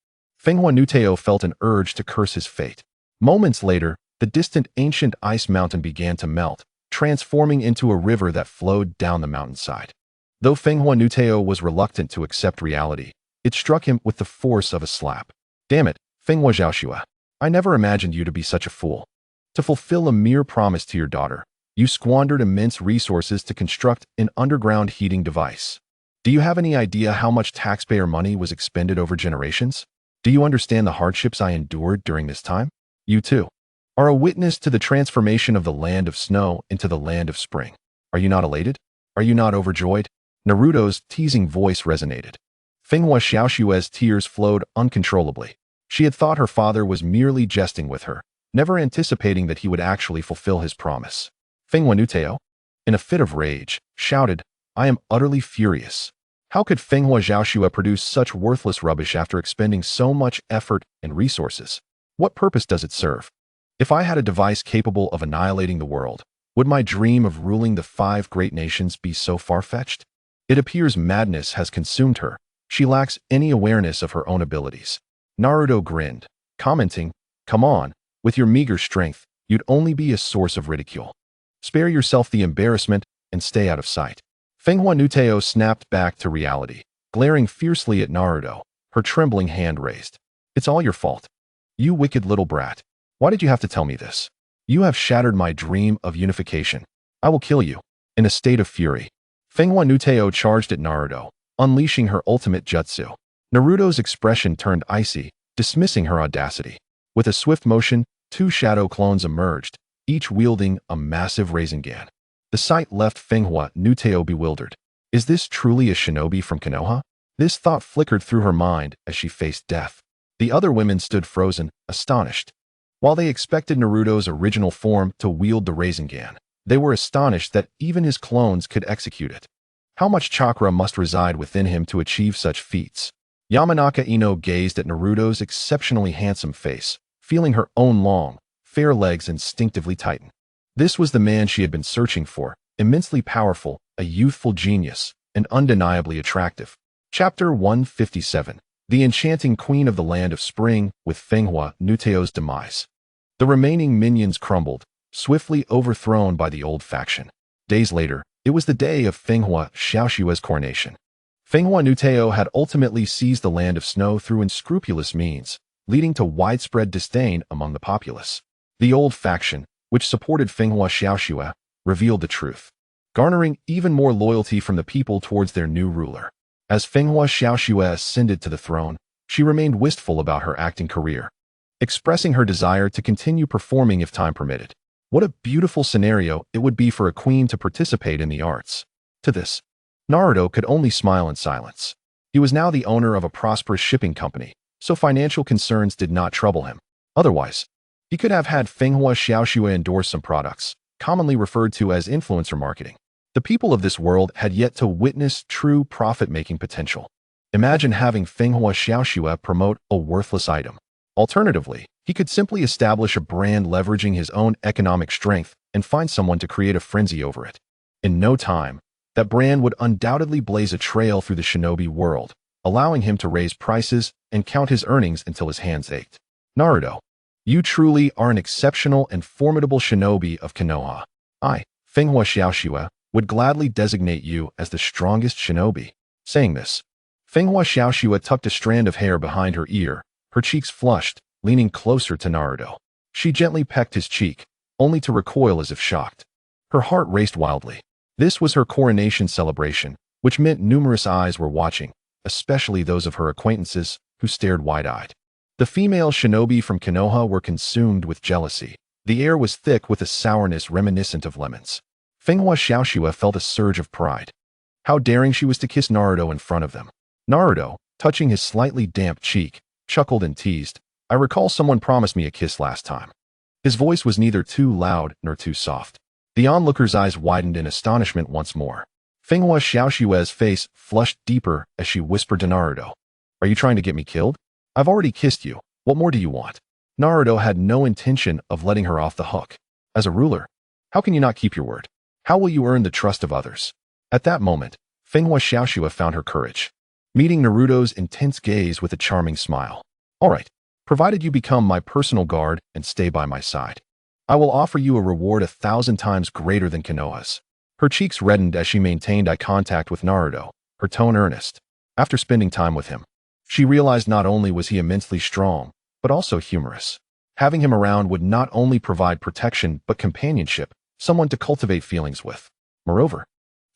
Fenghua Nuteo felt an urge to curse his fate. Moments later, the distant ancient ice mountain began to melt, transforming into a river that flowed down the mountainside. Though Fenghua Nuteo was reluctant to accept reality, it struck him with the force of a slap. Damn it, Fenghua Zhaoxue. I never imagined you to be such a fool. To fulfill a mere promise to your daughter, you squandered immense resources to construct an underground heating device. Do you have any idea how much taxpayer money was expended over generations? Do you understand the hardships I endured during this time? You too are a witness to the transformation of the Land of Snow into the Land of Spring. Are you not elated? Are you not overjoyed? Naruto's teasing voice resonated. Fenghua Zhaoxue's tears flowed uncontrollably. She had thought her father was merely jesting with her, never anticipating that he would actually fulfill his promise. Fenghua Nuteo, in a fit of rage, shouted, I am utterly furious. How could Fenghua Zhaoxue produce such worthless rubbish after expending so much effort and resources? What purpose does it serve? If I had a device capable of annihilating the world, would my dream of ruling the 5 great nations be so far-fetched? It appears madness has consumed her. She lacks any awareness of her own abilities. Naruto grinned, commenting, Come on, with your meager strength, you'd only be a source of ridicule. Spare yourself the embarrassment and stay out of sight. Fenghua Nuteo snapped back to reality, glaring fiercely at Naruto, her trembling hand raised. It's all your fault. You wicked little brat. Why did you have to tell me this? You have shattered my dream of unification. I will kill you. In a state of fury, Fenghua Nuteo charged at Naruto, unleashing her ultimate jutsu. Naruto's expression turned icy, dismissing her audacity. With a swift motion, 2 shadow clones emerged, each wielding a massive Rasengan. The sight left Fenghua Nuteo bewildered. Is this truly a shinobi from Konoha? This thought flickered through her mind as she faced death. The other women stood frozen, astonished. While they expected Naruto's original form to wield the Rasengan, they were astonished that even his clones could execute it. How much chakra must reside within him to achieve such feats? Yamanaka Ino gazed at Naruto's exceptionally handsome face, feeling her own long, fair legs instinctively tighten. This was the man she had been searching for, immensely powerful, a youthful genius, and undeniably attractive. Chapter 157. The Enchanting Queen of the Land of Spring with Fenghua Nuteo's Demise. The remaining minions crumbled, swiftly overthrown by the old faction. Days later, it was the day of Fenghua Zhaoxue's coronation. Fenghua Nuteo had ultimately seized the Land of Snow through unscrupulous means, leading to widespread disdain among the populace. The old faction, which supported Fenghua Zhaoxue, revealed the truth, garnering even more loyalty from the people towards their new ruler. As Fenghua Zhaoxue ascended to the throne, she remained wistful about her acting career, expressing her desire to continue performing if time permitted. What a beautiful scenario it would be for a queen to participate in the arts. To this, Naruto could only smile in silence. He was now the owner of a prosperous shipping company, so financial concerns did not trouble him. Otherwise, he could have had Fenghua Zhaoxue endorse some products, commonly referred to as influencer marketing. The people of this world had yet to witness true profit-making potential. Imagine having Fenghua Zhaoxue promote a worthless item. Alternatively, he could simply establish a brand leveraging his own economic strength and find someone to create a frenzy over it. In no time, that brand would undoubtedly blaze a trail through the shinobi world, allowing him to raise prices and count his earnings until his hands ached. Naruto, you truly are an exceptional and formidable shinobi of Konoha. I, Fenghua Zhaoxue, would gladly designate you as the strongest shinobi. Saying this, Fenghua Zhaoxue tucked a strand of hair behind her ear, her cheeks flushed, leaning closer to Naruto. She gently pecked his cheek, only to recoil as if shocked. Her heart raced wildly. This was her coronation celebration, which meant numerous eyes were watching, especially those of her acquaintances, who stared wide-eyed. The female shinobi from Konoha were consumed with jealousy. The air was thick with a sourness reminiscent of lemons. Fenghua Xiaoxue felt a surge of pride. How daring she was to kiss Naruto in front of them. Naruto, touching his slightly damp cheek, chuckled and teased, "I recall someone promised me a kiss last time." His voice was neither too loud nor too soft. The onlooker's eyes widened in astonishment once more. Fenghua Xiaoxue's face flushed deeper as she whispered to Naruto, "Are you trying to get me killed? I've already kissed you. What more do you want?" Naruto had no intention of letting her off the hook. As a ruler, how can you not keep your word? How will you earn the trust of others? At that moment, Fenghua Xiaoxue found her courage, meeting Naruto's intense gaze with a charming smile. "All right, provided you become my personal guard and stay by my side, I will offer you a reward 1,000 times greater than Konoha's." Her cheeks reddened as she maintained eye contact with Naruto, her tone earnest. After spending time with him, she realized not only was he immensely strong, but also humorous. Having him around would not only provide protection but companionship, someone to cultivate feelings with. Moreover,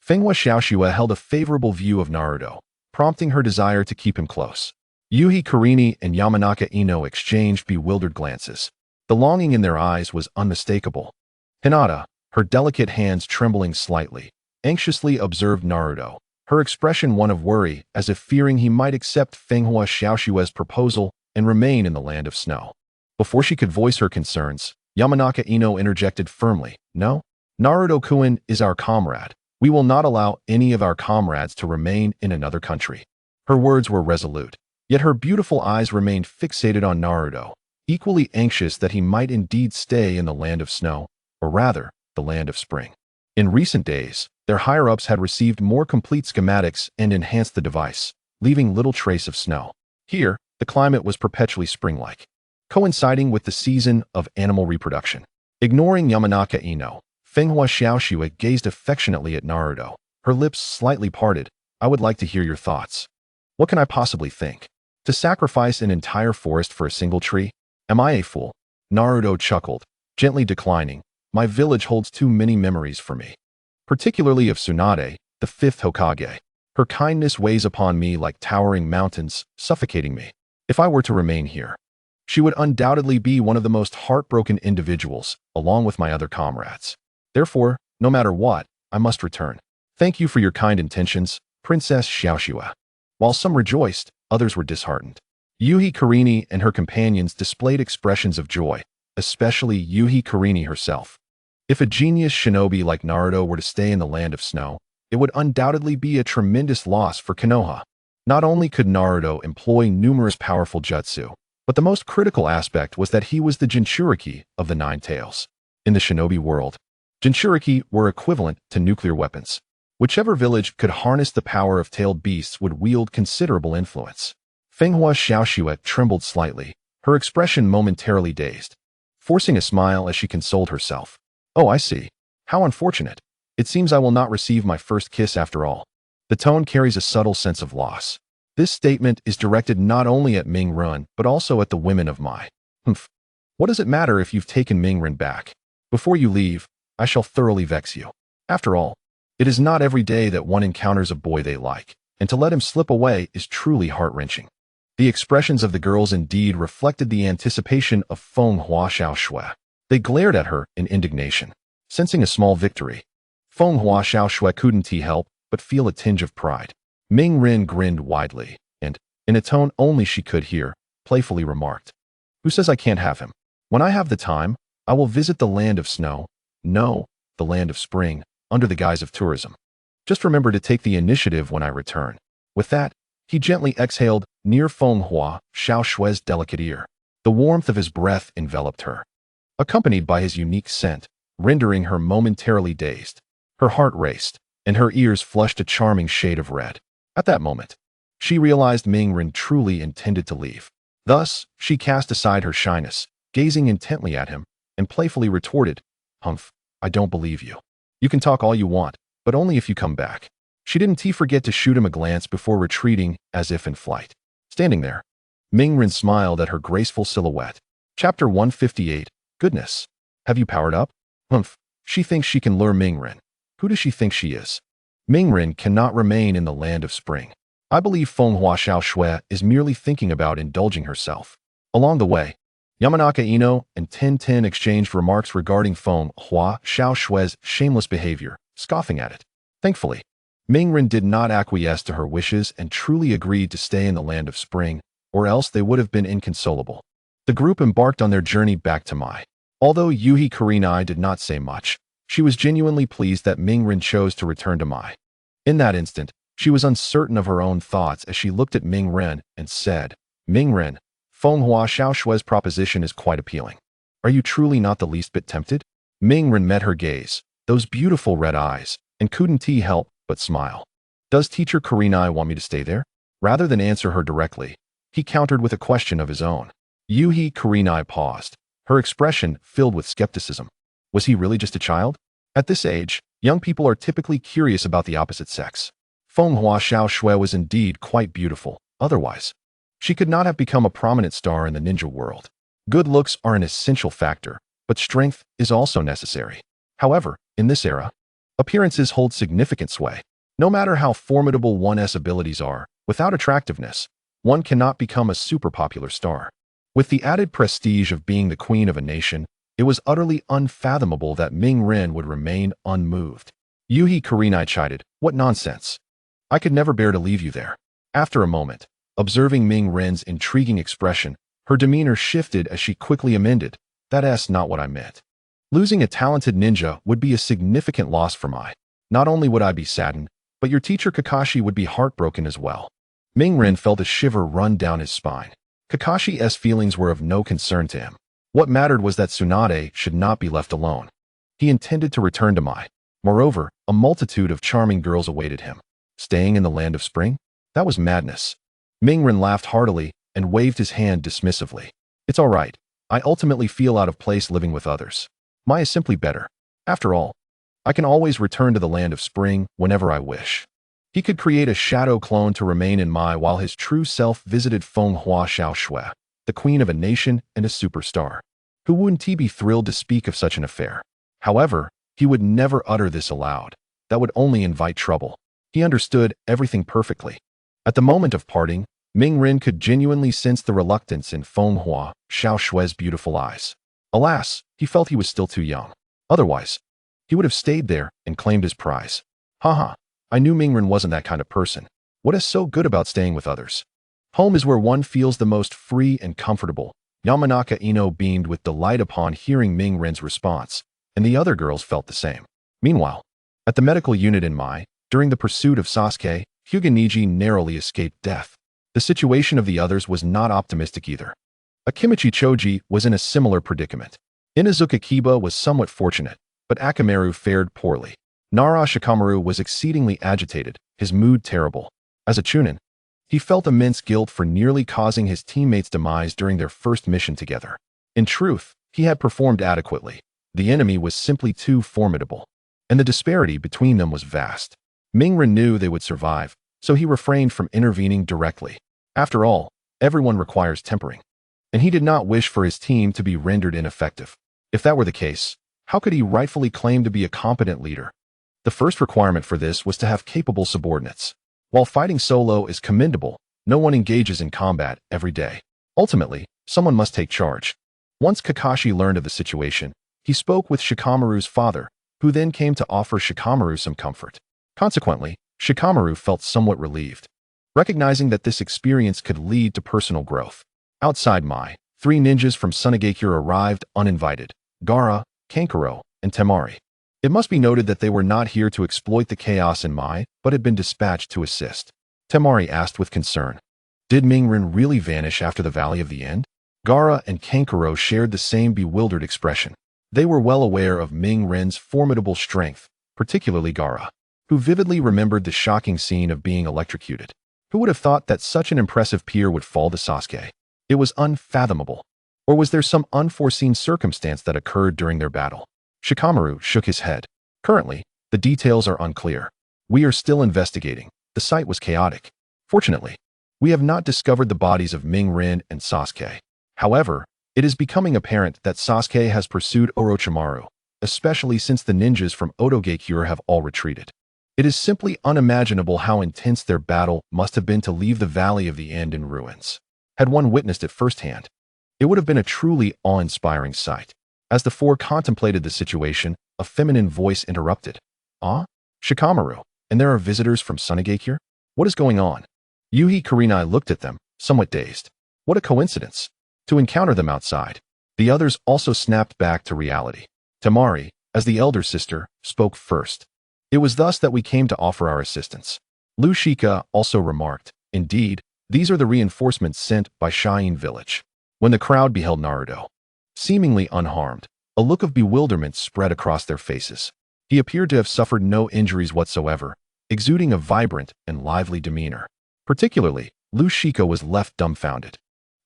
Fenghua Xiaoxue held a favorable view of Naruto, prompting her desire to keep him close. Yuhi Karini and Yamanaka Ino exchanged bewildered glances. The longing in their eyes was unmistakable. Hinata, her delicate hands trembling slightly, anxiously observed Naruto, her expression one of worry, as if fearing he might accept Fenghua Xiaoxue's proposal and remain in the land of snow. Before she could voice her concerns, Yamanaka Ino interjected firmly, "No, Naruto-kun is our comrade. We will not allow any of our comrades to remain in another country." Her words were resolute, yet her beautiful eyes remained fixated on Naruto, equally anxious that he might indeed stay in the land of snow, or rather, the land of spring. In recent days, their higher-ups had received more complete schematics and enhanced the device, leaving little trace of snow. Here, the climate was perpetually spring-like, coinciding with the season of animal reproduction. Ignoring Yamanaka Ino, Fenghua Xiaoxue gazed affectionately at Naruto, her lips slightly parted. "I would like to hear your thoughts. What can I possibly think? To sacrifice an entire forest for a single tree? Am I a fool?" Naruto chuckled, gently declining. "My village holds too many memories for me, particularly of Tsunade, the 5th Hokage. Her kindness weighs upon me like towering mountains, suffocating me. If I were to remain here, she would undoubtedly be one of the most heartbroken individuals, along with my other comrades. Therefore, no matter what, I must return. Thank you for your kind intentions, Princess Xiaoxue." While some rejoiced, others were disheartened. Yuhi Karini and her companions displayed expressions of joy, especially Yuhi Karini herself. If a genius shinobi like Naruto were to stay in the land of snow, it would undoubtedly be a tremendous loss for Konoha. Not only could Naruto employ numerous powerful jutsu, but the most critical aspect was that he was the Jinchuriki of the Nine Tails. In the shinobi world, Jinchuriki were equivalent to nuclear weapons. Whichever village could harness the power of tailed beasts would wield considerable influence. Fenghua Xiaoxue trembled slightly, her expression momentarily dazed, forcing a smile as she consoled herself. "Oh, I see. How unfortunate. It seems I will not receive my first kiss after all." The tone carries a subtle sense of loss. This statement is directed not only at Mingren, but also at the women of Mai. Humph. What does it matter if you've taken Mingren back? Before you leave, I shall thoroughly vex you. After all, it is not every day that one encounters a boy they like, and to let him slip away is truly heart-wrenching. The expressions of the girls indeed reflected the anticipation of Fenghua Xiaoxue. They glared at her in indignation. Sensing a small victory, Fenghua Xiaoxue couldn't help but feel a tinge of pride. Mingren grinned widely, and, in a tone only she could hear, playfully remarked, "Who says I can't have him? When I have the time, I will visit the land of snow, no, the land of spring, under the guise of tourism. Just remember to take the initiative when I return." With that, he gently exhaled near Fenghua Xiaoxue's delicate ear. The warmth of his breath enveloped her, accompanied by his unique scent, rendering her momentarily dazed. Her heart raced, and her ears flushed a charming shade of red. At that moment, she realized Mingren truly intended to leave. Thus, she cast aside her shyness, gazing intently at him, and playfully retorted, "Humph, I don't believe you. You can talk all you want, but only if you come back." She didn't forget to shoot him a glance before retreating as if in flight. Standing there, Mingren smiled at her graceful silhouette. Chapter 158, Goodness. Have you powered up? Humph, she thinks she can lure Mingren. Who does she think she is? Mingren cannot remain in the land of spring. I believe Fenghua Xiaoxue is merely thinking about indulging herself. Along the way, Yamanaka Ino and Tin exchanged remarks regarding Feng Hua Xiao Shui's shameless behavior, scoffing at it. Thankfully, Mingren did not acquiesce to her wishes and truly agreed to stay in the land of spring, or else they would have been inconsolable. The group embarked on their journey back to Mai. Although Yuhi Kurenai did not say much, she was genuinely pleased that Mingren chose to return to Mai. In that instant, she was uncertain of her own thoughts as she looked at Mingren and said, Mingren, Feng Hua Xiao Shui's proposition is quite appealing. Are you truly not the least bit tempted? Mingren met her gaze, those beautiful red eyes, and couldn't help but smile. Does teacher Kurenai want me to stay there? Rather than answer her directly, he countered with a question of his own. Yuhi Kurenai paused, her expression filled with skepticism. Was he really just a child? At this age, young people are typically curious about the opposite sex. Feng Hua Xiao Shui was indeed quite beautiful, otherwise she could not have become a prominent star in the ninja world. Good looks are an essential factor, but strength is also necessary. However, in this era, appearances hold significant sway. No matter how formidable one's abilities are, without attractiveness, one cannot become a super popular star. With the added prestige of being the queen of a nation, it was utterly unfathomable that Mingren would remain unmoved. Yuhi Kurenai chided, "What nonsense! I could never bear to leave you there." After a moment, observing Mingren's intriguing expression, her demeanor shifted as she quickly amended, "That's not what I meant. Losing a talented ninja would be a significant loss for Mai. Not only would I be saddened, but your teacher Kakashi would be heartbroken as well." Mingren felt a shiver run down his spine. Kakashi's feelings were of no concern to him. What mattered was that Tsunade should not be left alone. He intended to return to Mai. Moreover, a multitude of charming girls awaited him. Staying in the land of spring? That was madness. Mingren laughed heartily and waved his hand dismissively. "It's all right. I ultimately feel out of place living with others. Mai is simply better. After all, I can always return to the land of spring whenever I wish." He could create a shadow clone to remain in Mai while his true self visited Feng Hua Xiao Shui, the queen of a nation and a superstar. Who wouldn't he be thrilled to speak of such an affair? However, he would never utter this aloud. That would only invite trouble. He understood everything perfectly. At the moment of parting, Mingren could genuinely sense the reluctance in Feng Hua Xiao Shui's beautiful eyes. Alas, he felt he was still too young. Otherwise, he would have stayed there and claimed his prize. Haha, I knew Mingren wasn't that kind of person. What is so good about staying with others? Home is where one feels the most free and comfortable. Yamanaka Ino beamed with delight upon hearing Mingren's response, and the other girls felt the same. Meanwhile, at the medical unit in Mai, during the pursuit of Sasuke, Hyuga narrowly escaped death. The situation of the others was not optimistic either. Akimichi Choji was in a similar predicament. Inazuka Kiba was somewhat fortunate, but Akamaru fared poorly. Nara Shikamaru was exceedingly agitated, his mood terrible. As a Chunin, he felt immense guilt for nearly causing his teammates' demise during their first mission together. In truth, he had performed adequately. The enemy was simply too formidable, and the disparity between them was vast. Mingren knew they would survive, so he refrained from intervening directly. After all, everyone requires tempering, and he did not wish for his team to be rendered ineffective. If that were the case, how could he rightfully claim to be a competent leader? The first requirement for this was to have capable subordinates. While fighting solo is commendable, no one engages in combat every day. Ultimately, someone must take charge. Once Kakashi learned of the situation, he spoke with Shikamaru's father, who then came to offer Shikamaru some comfort. Consequently, Shikamaru felt somewhat relieved, recognizing that this experience could lead to personal growth. Outside Mai, 3 ninjas from Tsunade arrived uninvited: Gaara, Kankuro, and Temari. It must be noted that they were not here to exploit the chaos in Mai, but had been dispatched to assist. Temari asked with concern, "Did Mingren really vanish after the Valley of the End?" Gaara and Kankuro shared the same bewildered expression. They were well aware of Mingren's formidable strength, particularly Gaara, who vividly remembered the shocking scene of being electrocuted. Who would have thought that such an impressive peer would fall to Sasuke? It was unfathomable. Or was there some unforeseen circumstance that occurred during their battle? Shikamaru shook his head. "Currently, the details are unclear. We are still investigating. The site was chaotic. Fortunately, we have not discovered the bodies of Mingren and Sasuke. However, it is becoming apparent that Sasuke has pursued Orochimaru, especially since the ninjas from Otogakure have all retreated. It is simply unimaginable how intense their battle must have been to leave the Valley of the End in ruins. Had one witnessed it firsthand, It would have been a truly awe-inspiring sight. As the four contemplated the situation, a feminine voice interrupted. Ah? Shikamaru, and there are visitors from Tsunade here? What is going on? Yuhi Kurenai looked at them, somewhat dazed. What a coincidence. To encounter them outside. The others also snapped back to reality. Temari, as the elder sister, spoke first. It was thus that we came to offer our assistance. Lushika also remarked, indeed, these are the reinforcements sent by Cheyenne Village. When the crowd beheld Naruto, seemingly unharmed, a look of bewilderment spread across their faces. He appeared to have suffered no injuries whatsoever, exuding a vibrant and lively demeanor. Particularly, Lushika was left dumbfounded.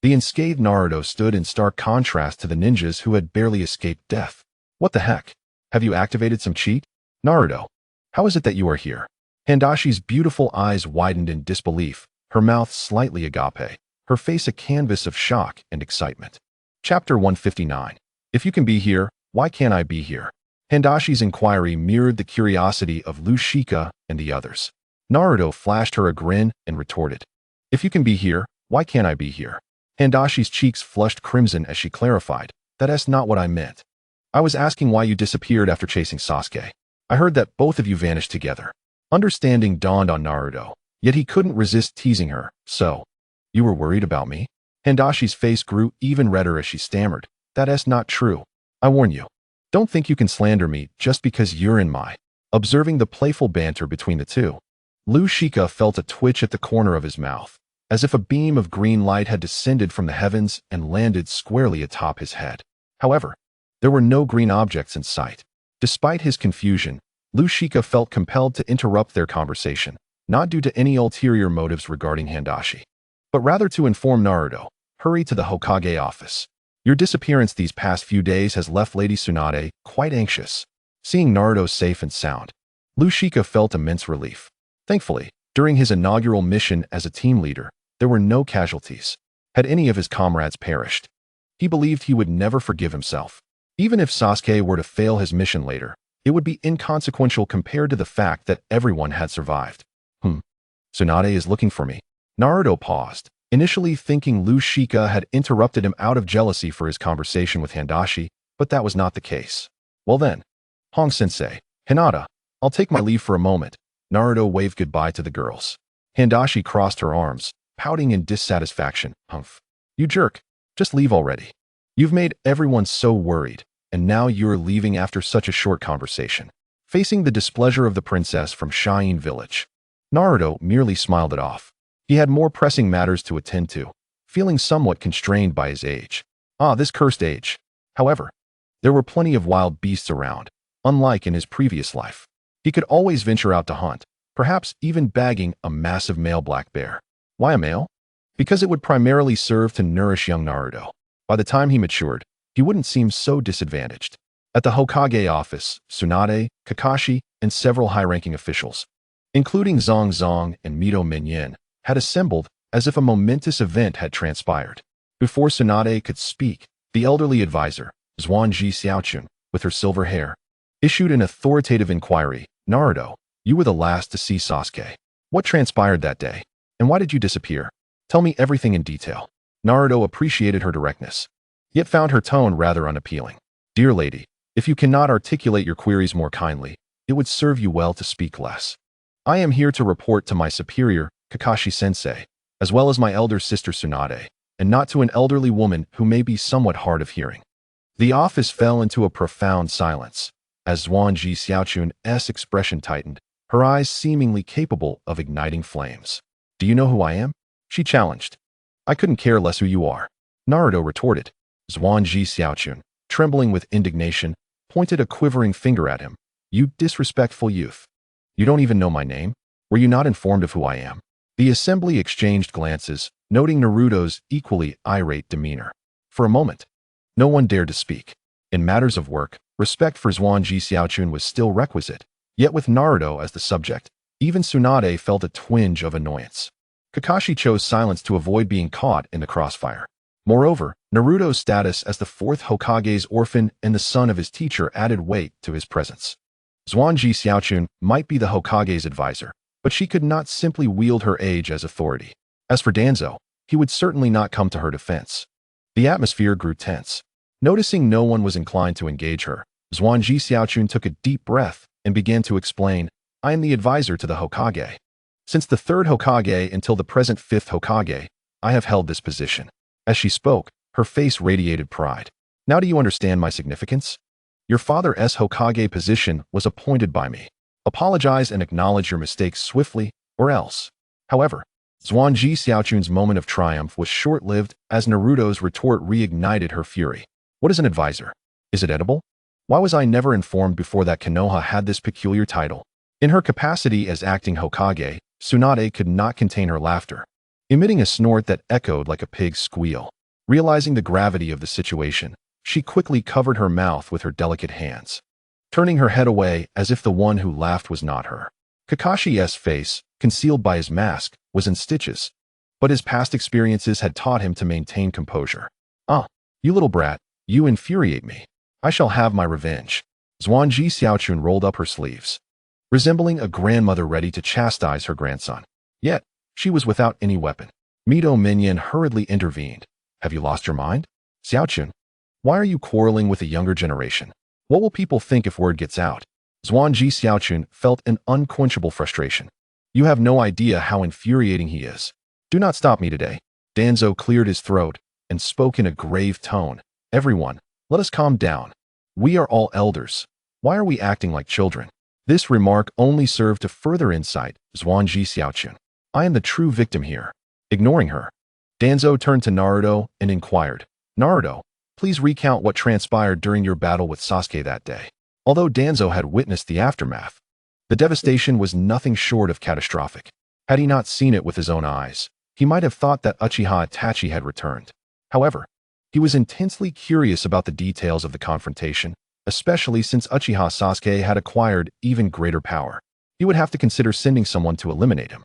The unscathed Naruto stood in stark contrast to the ninjas who had barely escaped death. What the heck? Have you activated some cheat? Naruto, how is it that you are here? Handashi's beautiful eyes widened in disbelief, her mouth slightly agape, her face a canvas of shock and excitement. Chapter 159. If you can be here, why can't I be here? Handashi's inquiry mirrored the curiosity of Lushika and the others. Naruto flashed her a grin and retorted. If you can be here, why can't I be here? Handashi's cheeks flushed crimson as she clarified, that's not what I meant. I was asking why you disappeared after chasing Sasuke. I heard that both of you vanished together. Understanding dawned on Naruto, yet he couldn't resist teasing her, so. You were worried about me? Handashi's face grew even redder as she stammered, that's not true. I warn you. Don't think you can slander me just because you're in my. Observing the playful banter between the two, Lushika felt a twitch at the corner of his mouth, as if a beam of green light had descended from the heavens and landed squarely atop his head. However, there were no green objects in sight. Despite his confusion, Lushika felt compelled to interrupt their conversation, not due to any ulterior motives regarding Handashi, but rather to inform Naruto, hurry to the Hokage office. Your disappearance these past few days has left Lady Tsunade quite anxious. Seeing Naruto safe and sound, Lushika felt immense relief. Thankfully, during his inaugural mission as a team leader, there were no casualties. Had any of his comrades perished, he believed he would never forgive himself. Even if Sasuke were to fail his mission later, it would be inconsequential compared to the fact that everyone had survived. Tsunade is looking for me. Naruto paused, initially thinking Lushika had interrupted him out of jealousy for his conversation with Handashi, but that was not the case. Well then, Hong-sensei, Hinata, I'll take my leave for a moment. Naruto waved goodbye to the girls. Handashi crossed her arms, pouting in dissatisfaction. Humph. You jerk. Just leave already. You've made everyone so worried, and now you're leaving after such a short conversation. Facing the displeasure of the princess from Cheyenne Village, Naruto merely smiled it off. He had more pressing matters to attend to, feeling somewhat constrained by his age. This cursed age. However, there were plenty of wild beasts around, unlike in his previous life. He could always venture out to hunt, perhaps even bagging a massive male black bear. Why a male? Because it would primarily serve to nourish young Naruto. By the time he matured, he wouldn't seem so disadvantaged. At the Hokage office, Tsunade, Kakashi, and several high-ranking officials, including Zong Zong and Mito Minyin, had assembled as if a momentous event had transpired. Before Tsunade could speak, the elderly advisor, Zhuangji Xiaochun, with her silver hair, issued an authoritative inquiry. Naruto, you were the last to see Sasuke. What transpired that day? And why did you disappear? Tell me everything in detail. Naruto appreciated her directness, yet found her tone rather unappealing. Dear lady, if you cannot articulate your queries more kindly, it would serve you well to speak less. I am here to report to my superior, Kakashi-sensei, as well as my elder sister Tsunade, and not to an elderly woman who may be somewhat hard of hearing. The office fell into a profound silence, as Zhuangji Xiaochun's expression tightened, her eyes seemingly capable of igniting flames. Do you know who I am? She challenged. I couldn't care less who you are. Naruto retorted. Zhuangji Xiaochun, trembling with indignation, pointed a quivering finger at him. You disrespectful youth. You don't even know my name? Were you not informed of who I am? The assembly exchanged glances, noting Naruto's equally irate demeanor. For a moment, no one dared to speak. In matters of work, respect for Zhuangji Xiaochun was still requisite, yet with Naruto as the subject, even Tsunade felt a twinge of annoyance. Kakashi chose silence to avoid being caught in the crossfire. Moreover, Naruto's status as the fourth Hokage's orphan and the son of his teacher added weight to his presence. Zhuangji Xiaochun might be the Hokage's advisor, but she could not simply wield her age as authority. As for Danzo, he would certainly not come to her defense. The atmosphere grew tense. Noticing no one was inclined to engage her, Zhuangji Xiaochun took a deep breath and began to explain, I am the advisor to the Hokage. Since the 3rd Hokage until the present 5th Hokage, I have held this position. As she spoke, her face radiated pride. Now do you understand my significance? Your father's Hokage position was appointed by me. Apologize and acknowledge your mistakes swiftly, or else. However, Zhuangji Xiaochun's moment of triumph was short-lived as Naruto's retort reignited her fury. What is an advisor? Is it edible? Why was I never informed before that Konoha had this peculiar title? In her capacity as acting Hokage, Tsunade could not contain her laughter, emitting a snort that echoed like a pig's squeal. Realizing the gravity of the situation, she quickly covered her mouth with her delicate hands, turning her head away as if the one who laughed was not her. Kakashi's face, concealed by his mask, was in stitches, but his past experiences had taught him to maintain composure. Ah, you little brat, you infuriate me. I shall have my revenge. Zhuangji Xiaochun rolled up her sleeves, resembling a grandmother ready to chastise her grandson. Yet, she was without any weapon. Mito Minion hurriedly intervened. Have you lost your mind? Xiaochun, why are you quarreling with the younger generation? What will people think if word gets out? Zhuangji Xiaochun felt an unquenchable frustration. You have no idea how infuriating he is. Do not stop me today. Danzo cleared his throat and spoke in a grave tone. Everyone, let us calm down. We are all elders. Why are we acting like children? This remark only served to further incite Zhuangji Xiaochun. I am the true victim here. Ignoring her, Danzo turned to Naruto and inquired, Naruto, please recount what transpired during your battle with Sasuke that day. Although Danzo had witnessed the aftermath, the devastation was nothing short of catastrophic. Had he not seen it with his own eyes, he might have thought that Uchiha Itachi had returned. However, he was intensely curious about the details of the confrontation, especially since Uchiha Sasuke had acquired even greater power. He would have to consider sending someone to eliminate him.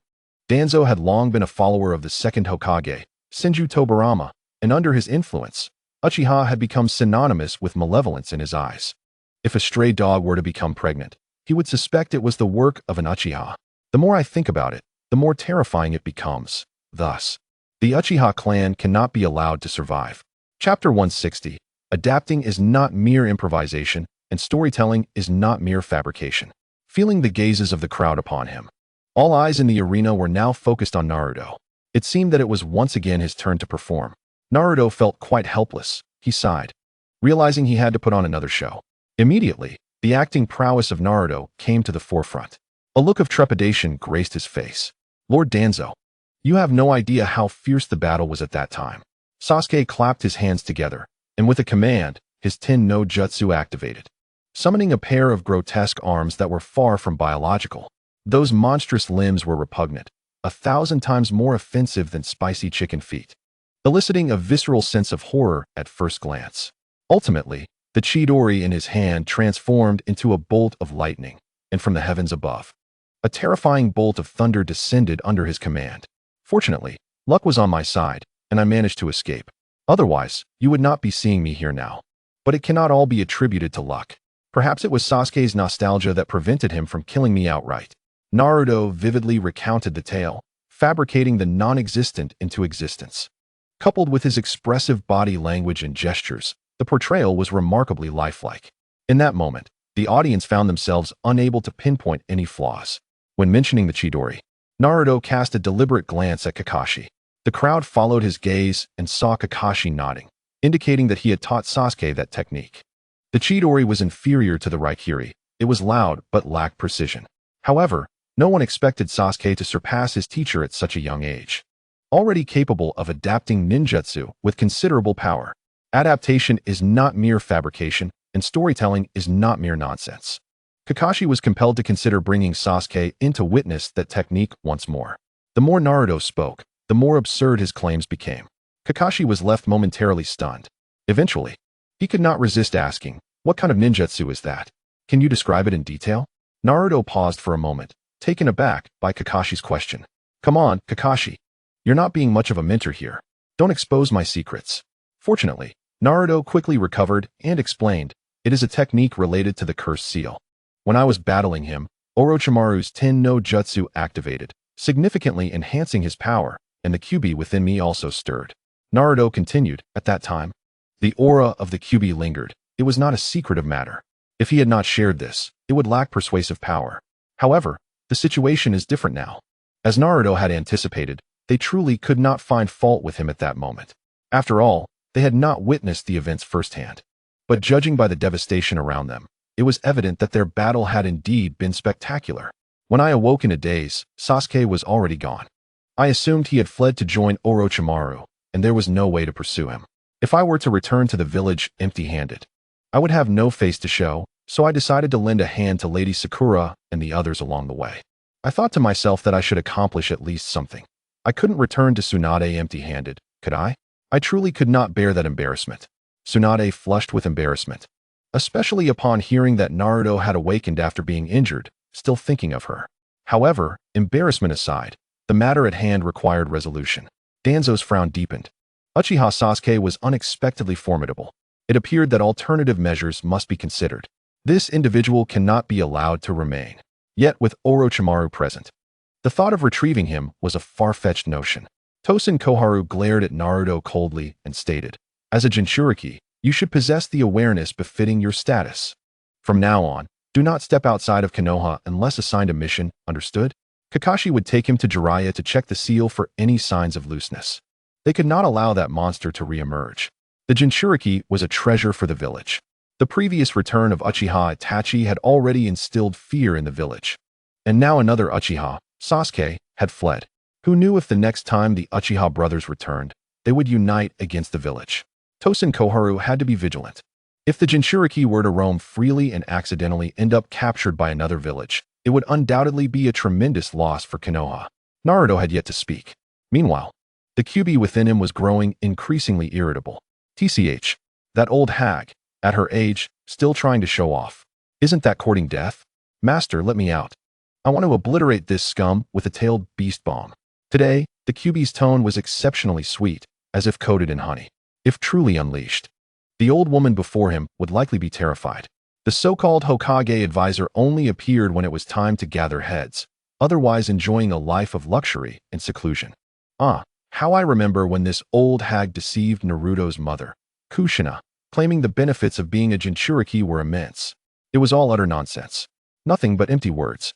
Danzo had long been a follower of the 2nd Hokage, Senju Tobirama, and under his influence, Uchiha had become synonymous with malevolence in his eyes. If a stray dog were to become pregnant, he would suspect it was the work of an Uchiha. The more I think about it, the more terrifying it becomes. Thus, the Uchiha clan cannot be allowed to survive. Chapter 160. Adapting is not mere improvisation, and storytelling is not mere fabrication. Feeling the gazes of the crowd upon him, all eyes in the arena were now focused on Naruto. It seemed that it was once again his turn to perform. Naruto felt quite helpless. He sighed, realizing he had to put on another show. Immediately, the acting prowess of Naruto came to the forefront. A look of trepidation graced his face. Lord Danzo, you have no idea how fierce the battle was at that time. Sasuke clapped his hands together, and with a command, his Ten no Jutsu activated, summoning a pair of grotesque arms that were far from biological. Those monstrous limbs were repugnant, 1,000 times more offensive than spicy chicken feet, eliciting a visceral sense of horror at first glance. Ultimately, the Chidori in his hand transformed into a bolt of lightning, and from the heavens above, a terrifying bolt of thunder descended under his command. Fortunately, luck was on my side, and I managed to escape. Otherwise, you would not be seeing me here now. But it cannot all be attributed to luck. Perhaps it was Sasuke's nostalgia that prevented him from killing me outright. Naruto vividly recounted the tale, fabricating the non-existent into existence. Coupled with his expressive body language and gestures, the portrayal was remarkably lifelike. In that moment, the audience found themselves unable to pinpoint any flaws. When mentioning the Chidori, Naruto cast a deliberate glance at Kakashi. The crowd followed his gaze and saw Kakashi nodding, indicating that he had taught Sasuke that technique. The Chidori was inferior to the Raikiri. It was loud but lacked precision. However, no one expected Sasuke to surpass his teacher at such a young age. Already capable of adapting ninjutsu with considerable power, adaptation is not mere fabrication, and storytelling is not mere nonsense. Kakashi was compelled to consider bringing Sasuke in to witness that technique once more. The more Naruto spoke, the more absurd his claims became. Kakashi was left momentarily stunned. Eventually, he could not resist asking, what kind of ninjutsu is that? Can you describe it in detail? Naruto paused for a moment, taken aback by Kakashi's question. Come on, Kakashi. You're not being much of a mentor here. Don't expose my secrets. Fortunately, Naruto quickly recovered and explained, it is a technique related to the cursed seal. When I was battling him, Orochimaru's Ten no Jutsu activated, significantly enhancing his power, and the Kyuubi within me also stirred. Naruto continued. At that time, the aura of the Kyuubi lingered. It was not a secretive matter. If he had not shared this, it would lack persuasive power. However, the situation is different now. As Naruto had anticipated, they truly could not find fault with him at that moment. After all, they had not witnessed the events firsthand. But judging by the devastation around them, it was evident that their battle had indeed been spectacular. When I awoke in a daze, Sasuke was already gone. I assumed he had fled to join Orochimaru, and there was no way to pursue him. If I were to return to the village empty-handed, I would have no face to show, so I decided to lend a hand to Lady Sakura and the others along the way. I thought to myself that I should accomplish at least something. I couldn't return to Tsunade empty-handed, could I? I truly could not bear that embarrassment. Tsunade flushed with embarrassment, especially upon hearing that Naruto had awakened after being injured, still thinking of her. However, embarrassment aside, the matter at hand required resolution. Danzo's frown deepened. Uchiha Sasuke was unexpectedly formidable. It appeared that alternative measures must be considered. This individual cannot be allowed to remain. Yet with Orochimaru present, the thought of retrieving him was a far-fetched notion. Tosen Koharu glared at Naruto coldly and stated, "As a Jinchuriki, you should possess the awareness befitting your status. From now on, do not step outside of Konoha unless assigned a mission, understood?" Kakashi would take him to Jiraiya to check the seal for any signs of looseness. They could not allow that monster to re-emerge. The Jinchuriki was a treasure for the village. The previous return of Uchiha Itachi had already instilled fear in the village. And now another Uchiha, Sasuke, had fled. Who knew if the next time the Uchiha brothers returned, they would unite against the village? Tosen Koharu had to be vigilant. If the Jinchuriki were to roam freely and accidentally end up captured by another village, it would undoubtedly be a tremendous loss for Konoha. Naruto had yet to speak. Meanwhile, the Kyuubi within him was growing increasingly irritable. TCH, that old hag, at her age, still trying to show off. Isn't that courting death? Master, let me out. I want to obliterate this scum with a tailed beast bomb. Today, the Kyuubi's tone was exceptionally sweet, as if coated in honey. If truly unleashed, the old woman before him would likely be terrified. The so-called Hokage advisor only appeared when it was time to gather heads, otherwise enjoying a life of luxury and seclusion. How I remember when this old hag deceived Naruto's mother, Kushina, claiming the benefits of being a Jinchuriki were immense. It was all utter nonsense. Nothing but empty words.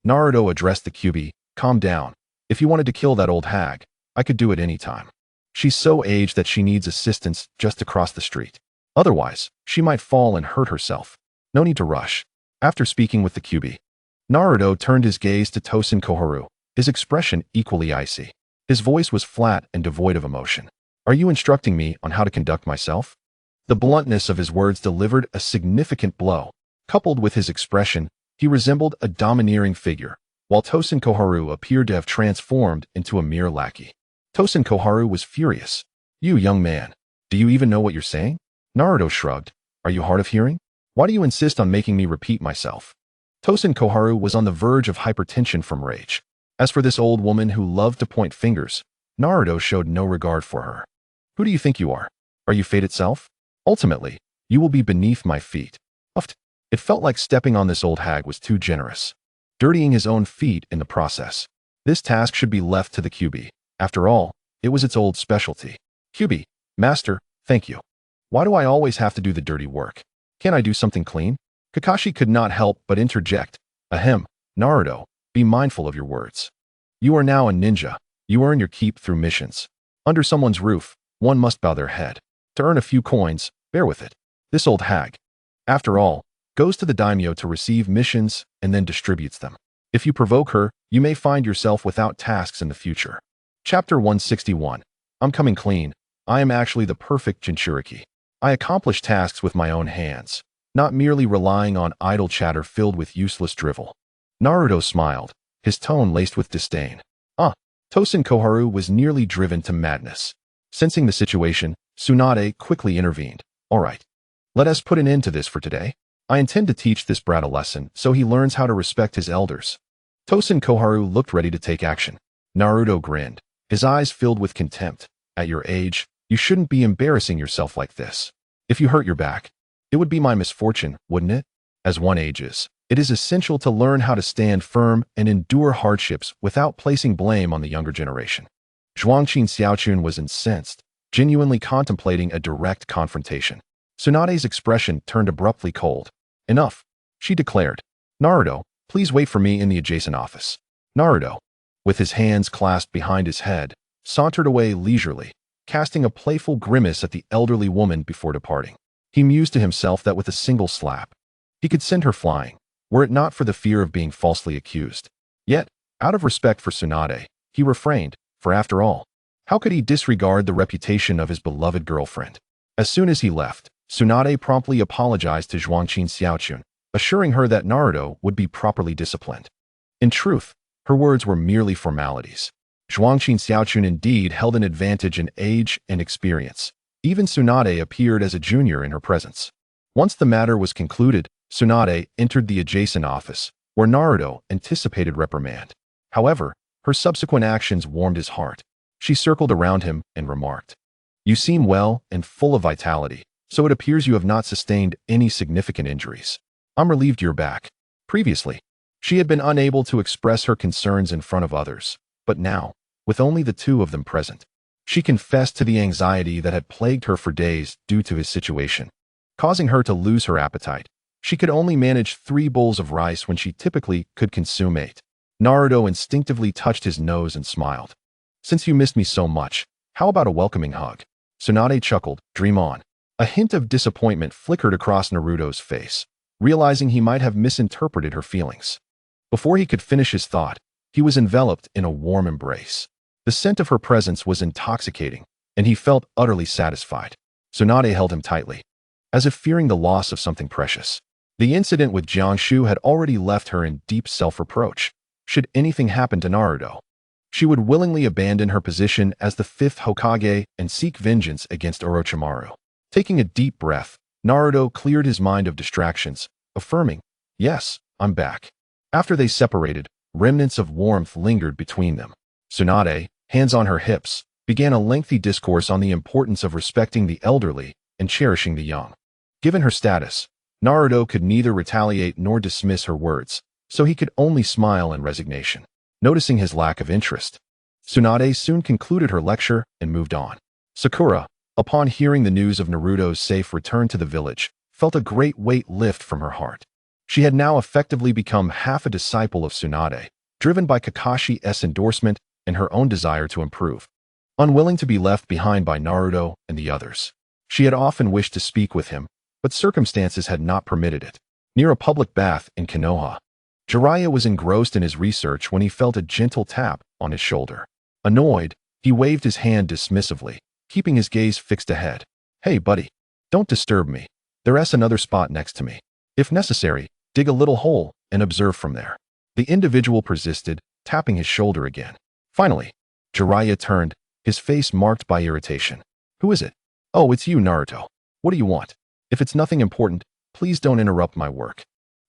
Naruto addressed the Kyuubi, "Calm down. If you wanted to kill that old hag, I could do it any time. She's so aged that she needs assistance just to cross the street. Otherwise, she might fall and hurt herself. No need to rush." After speaking with the Kyuubi, Naruto turned his gaze to Tosen Koharu, his expression equally icy. His voice was flat and devoid of emotion. "Are you instructing me on how to conduct myself?" The bluntness of his words delivered a significant blow. Coupled with his expression, he resembled a domineering figure, while Tosen Koharu appeared to have transformed into a mere lackey. Tosen Koharu was furious. "You young man, do you even know what you're saying?" Naruto shrugged. "Are you hard of hearing? Why do you insist on making me repeat myself?" Tosen Koharu was on the verge of hypertension from rage. As for this old woman who loved to point fingers, Naruto showed no regard for her. "Who do you think you are? Are you fate itself? Ultimately, you will be beneath my feet." It felt like stepping on this old hag was too generous, dirtying his own feet in the process. This task should be left to the Kyuubi. After all, it was its old specialty. "Kyuubi, master, thank you. Why do I always have to do the dirty work? Can't I do something clean?" Kakashi could not help but interject. "Ahem, Naruto, be mindful of your words. You are now a ninja. You earn your keep through missions. Under someone's roof, one must bow their head. To earn a few coins, bear with it. This old hag, after all, goes to the daimyo to receive missions and then distributes them. If you provoke her, you may find yourself without tasks in the future." Chapter 161. I'm coming clean. I am actually the perfect Jinchuriki. I accomplish tasks with my own hands, not merely relying on idle chatter filled with useless drivel. Naruto smiled, his tone laced with disdain. Tosen Koharu was nearly driven to madness. Sensing the situation, Tsunade quickly intervened. "All right. Let us put an end to this for today. I intend to teach this brat a lesson so he learns how to respect his elders." Tosen Koharu looked ready to take action. Naruto grinned, his eyes filled with contempt. "At your age, you shouldn't be embarrassing yourself like this. If you hurt your back, it would be my misfortune, wouldn't it? As one ages, it is essential to learn how to stand firm and endure hardships without placing blame on the younger generation." Zhuangqin Xiaochun was incensed. genuinely contemplating a direct confrontation. Tsunade's expression turned abruptly cold. Enough, she declared. Naruto, please wait for me in the adjacent office. Naruto, with his hands clasped behind his head, sauntered away leisurely, casting a playful grimace at the elderly woman before departing. He mused to himself that with a single slap, he could send her flying, were it not for the fear of being falsely accused. Yet, out of respect for Tsunade, he refrained, for after all, how could he disregard the reputation of his beloved girlfriend? As soon as he left, Tsunade promptly apologized to Zhuangqin Xiaochun, assuring her that Naruto would be properly disciplined. In truth, her words were merely formalities. Zhuangqin Xiaochun indeed held an advantage in age and experience. Even Tsunade appeared as a junior in her presence. Once the matter was concluded, Tsunade entered the adjacent office, where Naruto anticipated reprimand. However, her subsequent actions warmed his heart. She circled around him and remarked, "You seem well and full of vitality, so it appears you have not sustained any significant injuries. I'm relieved you're back." Previously, she had been unable to express her concerns in front of others, but now, with only the two of them present, she confessed to the anxiety that had plagued her for days due to his situation, causing her to lose her appetite. She could only manage 3 bowls of rice when she typically could consume 8. Naruto instinctively touched his nose and smiled. "Since you missed me so much, how about a welcoming hug?" Tsunade chuckled, "Dream on." A hint of disappointment flickered across Naruto's face, realizing he might have misinterpreted her feelings. Before he could finish his thought, he was enveloped in a warm embrace. The scent of her presence was intoxicating, and he felt utterly satisfied. Tsunade held him tightly, as if fearing the loss of something precious. The incident with Jiangshu had already left her in deep self-reproach. Should anything happen to Naruto, she would willingly abandon her position as the 5th Hokage and seek vengeance against Orochimaru. Taking a deep breath, Naruto cleared his mind of distractions, affirming, "Yes, I'm back." After they separated, remnants of warmth lingered between them. Tsunade, hands on her hips, began a lengthy discourse on the importance of respecting the elderly and cherishing the young. Given her status, Naruto could neither retaliate nor dismiss her words, so he could only smile in resignation. Noticing his lack of interest, Tsunade soon concluded her lecture and moved on. Sakura, upon hearing the news of Naruto's safe return to the village, felt a great weight lift from her heart. She had now effectively become half a disciple of Tsunade, driven by Kakashi's endorsement and her own desire to improve. Unwilling to be left behind by Naruto and the others, she had often wished to speak with him, but circumstances had not permitted it. Near a public bath in Konoha, Jiraiya was engrossed in his research when he felt a gentle tap on his shoulder. Annoyed, he waved his hand dismissively, keeping his gaze fixed ahead. "Hey, buddy, don't disturb me. There's another spot next to me. If necessary, dig a little hole and observe from there." The individual persisted, tapping his shoulder again. Finally, Jiraiya turned, his face marked by irritation. "Who is it?" "Oh, it's you, Naruto. What do you want? If it's nothing important, please don't interrupt my work."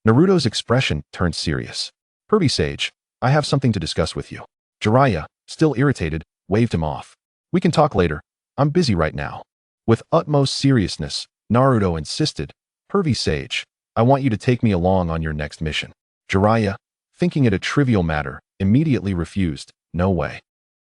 Naruto's expression turned serious. "Pervy Sage, I have something to discuss with you." Jiraiya, still irritated, waved him off. "We can talk later. I'm busy right now." With utmost seriousness, Naruto insisted, "Pervy Sage, I want you to take me along on your next mission." Jiraiya, thinking it a trivial matter, immediately refused. "No way.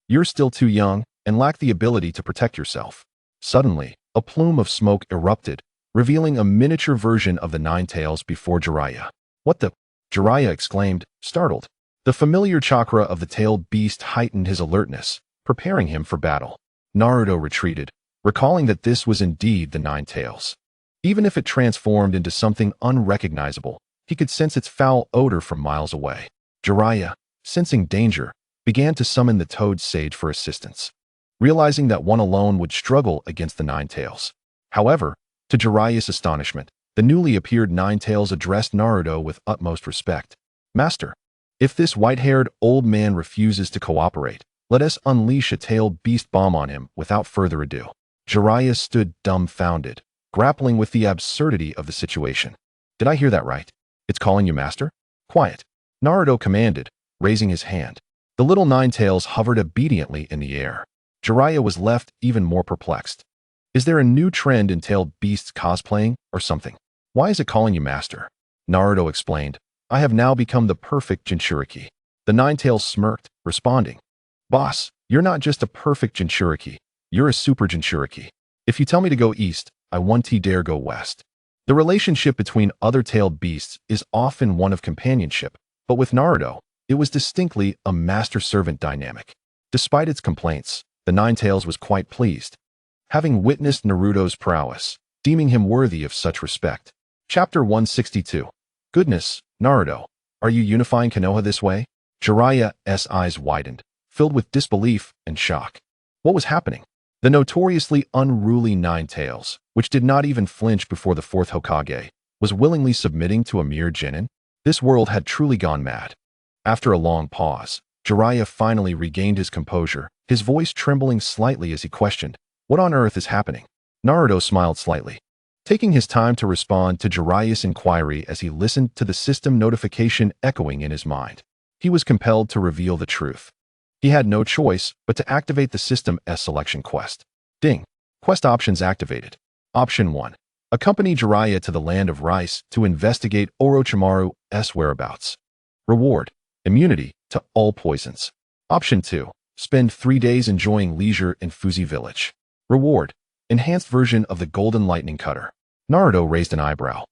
You're still too young and lack the ability to protect yourself." Suddenly, a plume of smoke erupted, revealing a miniature version of the Nine Tails before Jiraiya. "What the?" Jiraiya exclaimed, startled. The familiar chakra of the tailed beast heightened his alertness, preparing him for battle. Naruto retreated, recalling that this was indeed the Nine Tails. Even if it transformed into something unrecognizable, he could sense its foul odor from miles away. Jiraiya, sensing danger, began to summon the Toad Sage for assistance, realizing that one alone would struggle against the Nine Tails. However, to Jiraiya's astonishment, the newly appeared Nine Tails addressed Naruto with utmost respect. "Master, if this white-haired old man refuses to cooperate, let us unleash a tailed beast bomb on him without further ado." Jiraiya stood dumbfounded, grappling with the absurdity of the situation. "Did I hear that right? It's calling you master?" "Quiet," Naruto commanded, raising his hand. The little Nine Tails hovered obediently in the air. Jiraiya was left even more perplexed. Is there a new trend in tailed beasts cosplaying or something? "Why is it calling you master?" Naruto explained. "I have now become the perfect Jinchuriki." The Nine Tails smirked, responding, "Boss, you're not just a perfect Jinchuriki. You're a super Jinchuriki. If you tell me to go east, I won't dare go west. The relationship between other tailed beasts is often one of companionship, but with Naruto, it was distinctly a master-servant dynamic. Despite its complaints, the Nine-Tails was quite pleased, having witnessed Naruto's prowess, deeming him worthy of such respect. Chapter 162. Goodness, Naruto, are you unifying Konoha this way? Jiraiya's eyes widened, filled with disbelief and shock. What was happening? The notoriously unruly Nine-Tails, which did not even flinch before the fourth Hokage, was willingly submitting to a mere genin? This world had truly gone mad. After a long pause, Jiraiya finally regained his composure, his voice trembling slightly as he questioned, "What on earth is happening?" Naruto smiled slightly, taking his time to respond to Jiraiya's inquiry as he listened to the system notification echoing in his mind. He was compelled to reveal the truth. He had no choice but to activate the system's selection quest. Ding. Quest options activated. Option 1. Accompany Jiraiya to the land of rice to investigate Orochimaru's whereabouts. Reward: immunity to all poisons. Option 2. Spend 3 days enjoying leisure in Fuzi village. Reward: enhanced version of the golden lightning cutter. Naruto raised an eyebrow,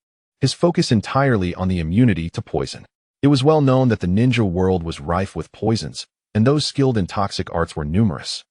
his focus entirely on the immunity to poison. It was well known that the ninja world was rife with poisons, and those skilled in toxic arts were numerous,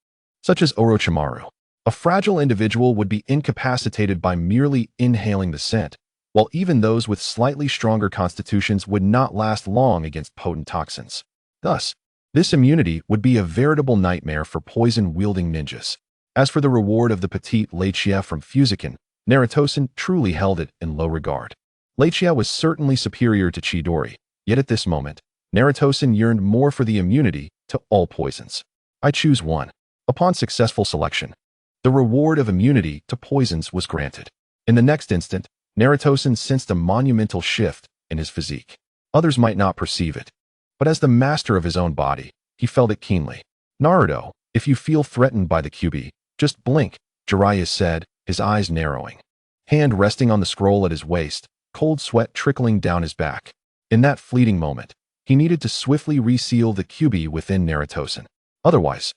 such as Orochimaru. A fragile individual would be incapacitated by merely inhaling the scent, while even those with slightly stronger constitutions would not last long against potent toxins. Thus, this immunity would be a veritable nightmare for poison-wielding ninjas. As for the reward of the petite Lechia from Fuziken, Naruto truly held it in low regard. Lechia was certainly superior to Chidori, yet at this moment, Naruto yearned more for the immunity to all poisons. I choose one. Upon successful selection, the reward of immunity to poisons was granted. In the next instant, Naruto sensed a monumental shift in his physique. Others might not perceive it, but as the master of his own body, he felt it keenly. Naruto, if you feel threatened by the Kyuubi, just blink, Jiraiya said, his eyes narrowing. Hand resting on the scroll at his waist, cold sweat trickling down his back. In that fleeting moment, he needed to swiftly reseal the Kyuubi within Naruto. Otherwise,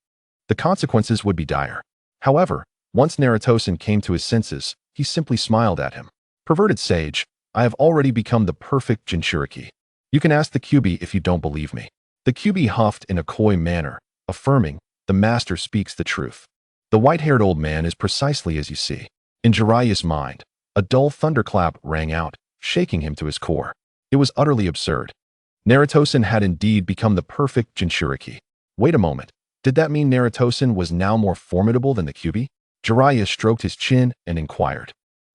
the consequences would be dire. However, once Naruto came to his senses, he simply smiled at him. Perverted sage, I have already become the perfect Jinchuriki. You can ask the Kyuubi if you don't believe me. The Kyuubi huffed in a coy manner, affirming, the master speaks the truth. The white-haired old man is precisely as you see. In Jiraiya's mind, a dull thunderclap rang out, shaking him to his core. It was utterly absurd. Naruto had indeed become the perfect Jinchuriki. Wait a moment. Did that mean Naruto was now more formidable than the Kyuubi? Jiraiya stroked his chin and inquired.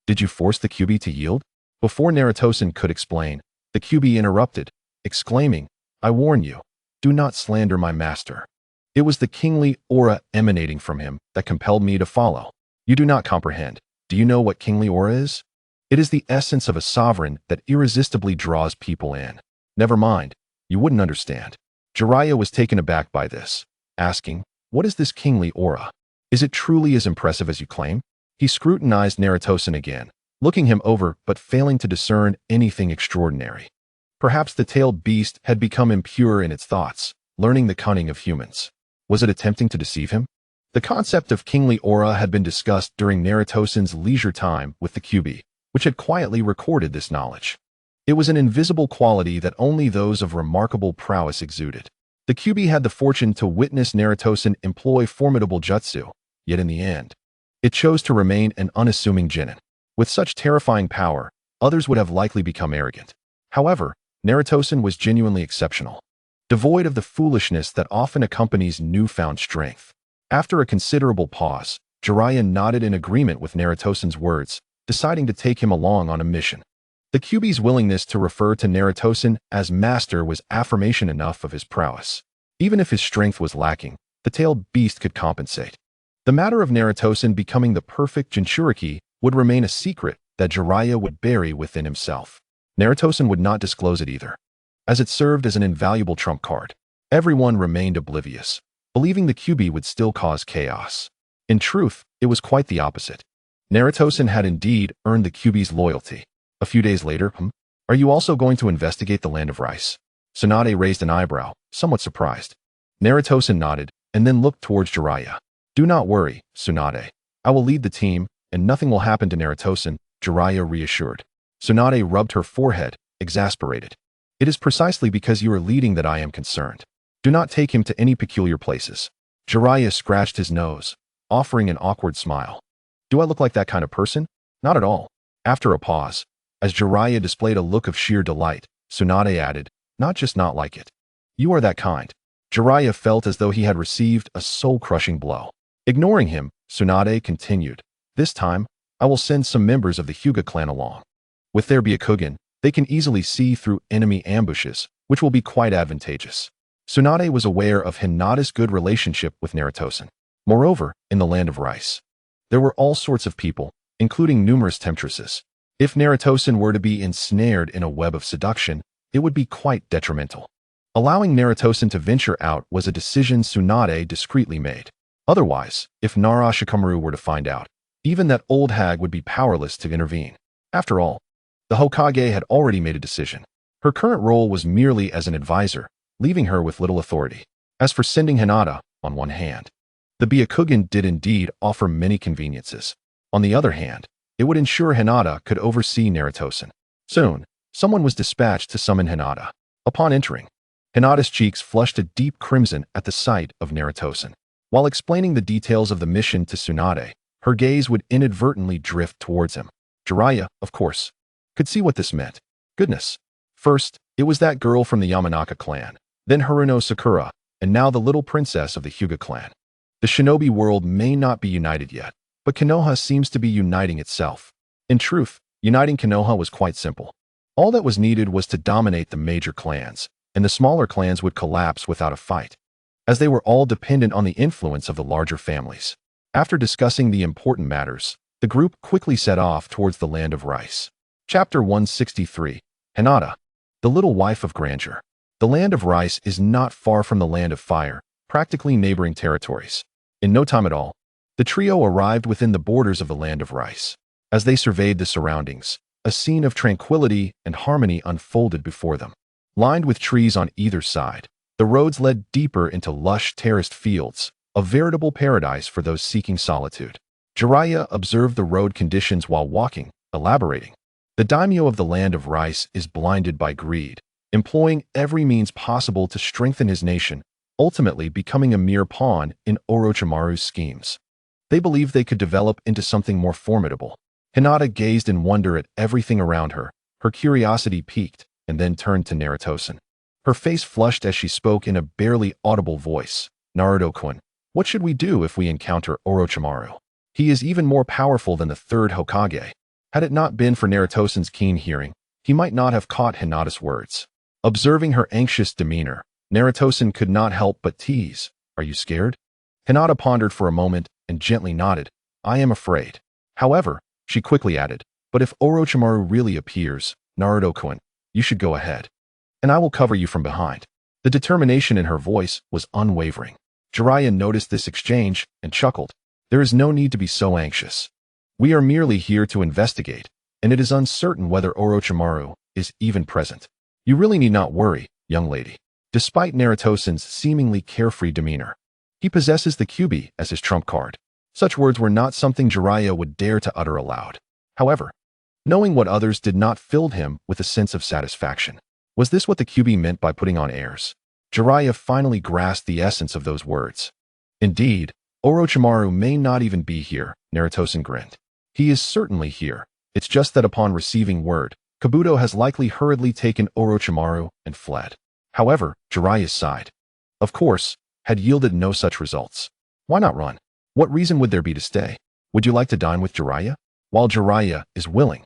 Did you force the Kyuubi to yield? Before Naruto could explain, the Kyuubi interrupted, exclaiming, I warn you, do not slander my master. It was the kingly aura emanating from him that compelled me to follow. You do not comprehend. Do you know what kingly aura is? It is the essence of a sovereign that irresistibly draws people in. Never mind, you wouldn't understand. Jiraiya was taken aback by this, asking, what is this kingly aura? Is it truly as impressive as you claim? He scrutinized Naruto again, looking him over but failing to discern anything extraordinary. Perhaps the tailed beast had become impure in its thoughts, learning the cunning of humans. Was it attempting to deceive him? The concept of kingly aura had been discussed during Naruto's leisure time with the Kyuubi, which had quietly recorded this knowledge. It was an invisible quality that only those of remarkable prowess exuded. The Kyuubi had the fortune to witness Naruto employ formidable jutsu, yet in the end, it chose to remain an unassuming genin. With such terrifying power, others would have likely become arrogant. However, Naruto was genuinely exceptional, devoid of the foolishness that often accompanies newfound strength. After a considerable pause, Jiraiya nodded in agreement with Naruto's words, deciding to take him along on a mission. The Kyuubi's willingness to refer to Naruto as master was affirmation enough of his prowess. Even if his strength was lacking, the tailed beast could compensate. The matter of Naruto becoming the perfect Jinchuriki would remain a secret that Jiraiya would bury within himself. Naruto would not disclose it either, as it served as an invaluable trump card. Everyone remained oblivious, believing the Kyuubi would still cause chaos. In truth, it was quite the opposite. Naruto had indeed earned the Kyuubi's loyalty. A few days later, are you also going to investigate the land of rice? Tsunade raised an eyebrow, somewhat surprised. Naruto nodded, and then looked towards Jiraiya. Do not worry, Tsunade. I will lead the team, and nothing will happen to Naruto-san, Jiraiya reassured. Tsunade rubbed her forehead, exasperated. It is precisely because you are leading that I am concerned. Do not take him to any peculiar places. Jiraiya scratched his nose, offering an awkward smile. Do I look like that kind of person? Not at all. After a pause, as Jiraiya displayed a look of sheer delight, Tsunade added, not just not like it. You are that kind. Jiraiya felt as though he had received a soul-crushing blow. Ignoring him, Tsunade continued, this time, I will send some members of the Hyuga clan along. With their Byakugan, they can easily see through enemy ambushes, which will be quite advantageous. Tsunade was aware of Hinata's good relationship with Naruto-san. Moreover, in the land of rice, there were all sorts of people, including numerous temptresses. If Naruto-san were to be ensnared in a web of seduction, it would be quite detrimental. Allowing Naruto-san to venture out was a decision Tsunade discreetly made. Otherwise, if Shikamaru were to find out, even that old hag would be powerless to intervene. After all, the Hokage had already made a decision. Her current role was merely as an advisor, leaving her with little authority. As for sending Hinata, on one hand, the Byakugan did indeed offer many conveniences. On the other hand, it would ensure Hinata could oversee Naruto-san. Soon, someone was dispatched to summon Hinata. Upon entering, Hinata's cheeks flushed a deep crimson at the sight of Naruto-san. While explaining the details of the mission to Tsunade, her gaze would inadvertently drift towards him. Jiraiya, of course, could see what this meant. Goodness. First, it was that girl from the Yamanaka clan, then Haruno Sakura, and now the little princess of the Hyuga clan. The shinobi world may not be united yet, but Konoha seems to be uniting itself. In truth, uniting Konoha was quite simple. All that was needed was to dominate the major clans, and the smaller clans would collapse without a fight, as they were all dependent on the influence of the larger families. After discussing the important matters, the group quickly set off towards the land of rice. Chapter 163, Hinata, the little wife of grandeur. The land of rice is not far from the land of fire, practically neighboring territories. In no time at all, the trio arrived within the borders of the land of rice. As they surveyed the surroundings, a scene of tranquility and harmony unfolded before them. Lined with trees on either side, the roads led deeper into lush terraced fields, a veritable paradise for those seeking solitude. Jiraiya observed the road conditions while walking, elaborating. The daimyo of the land of rice is blinded by greed, employing every means possible to strengthen his nation, ultimately becoming a mere pawn in Orochimaru's schemes. They believed they could develop into something more formidable. Hinata gazed in wonder at everything around her, her curiosity piqued, and then turned to Naruto-san. Her face flushed as she spoke in a barely audible voice. Naruto-kun, what should we do if we encounter Orochimaru? He is even more powerful than the third Hokage. Had it not been for Naruto-san's keen hearing, he might not have caught Hinata's words. Observing her anxious demeanor, Naruto-san could not help but tease, are you scared? Hinata pondered for a moment and gently nodded, I am afraid. However, she quickly added, but if Orochimaru really appears, Naruto-kun, you should go ahead, and I will cover you from behind. The determination in her voice was unwavering. Jiraiya noticed this exchange and chuckled. There is no need to be so anxious. We are merely here to investigate, and it is uncertain whether Orochimaru is even present. You really need not worry, young lady. Despite Naruto-san's seemingly carefree demeanor, he possesses the Kyuubi as his trump card. Such words were not something Jiraiya would dare to utter aloud. However, knowing what others did not filled him with a sense of satisfaction. Was this what the Kyuubi meant by putting on airs? Jiraiya finally grasped the essence of those words. Indeed, Orochimaru may not even be here, Naruto-san grinned. He is certainly here. It's just that upon receiving word, Kabuto has likely hurriedly taken Orochimaru and fled. However, Jiraiya sighed. Of course, had yielded no such results. Why not run? What reason would there be to stay? Would you like to dine with Jiraiya? While Jiraiya is willing,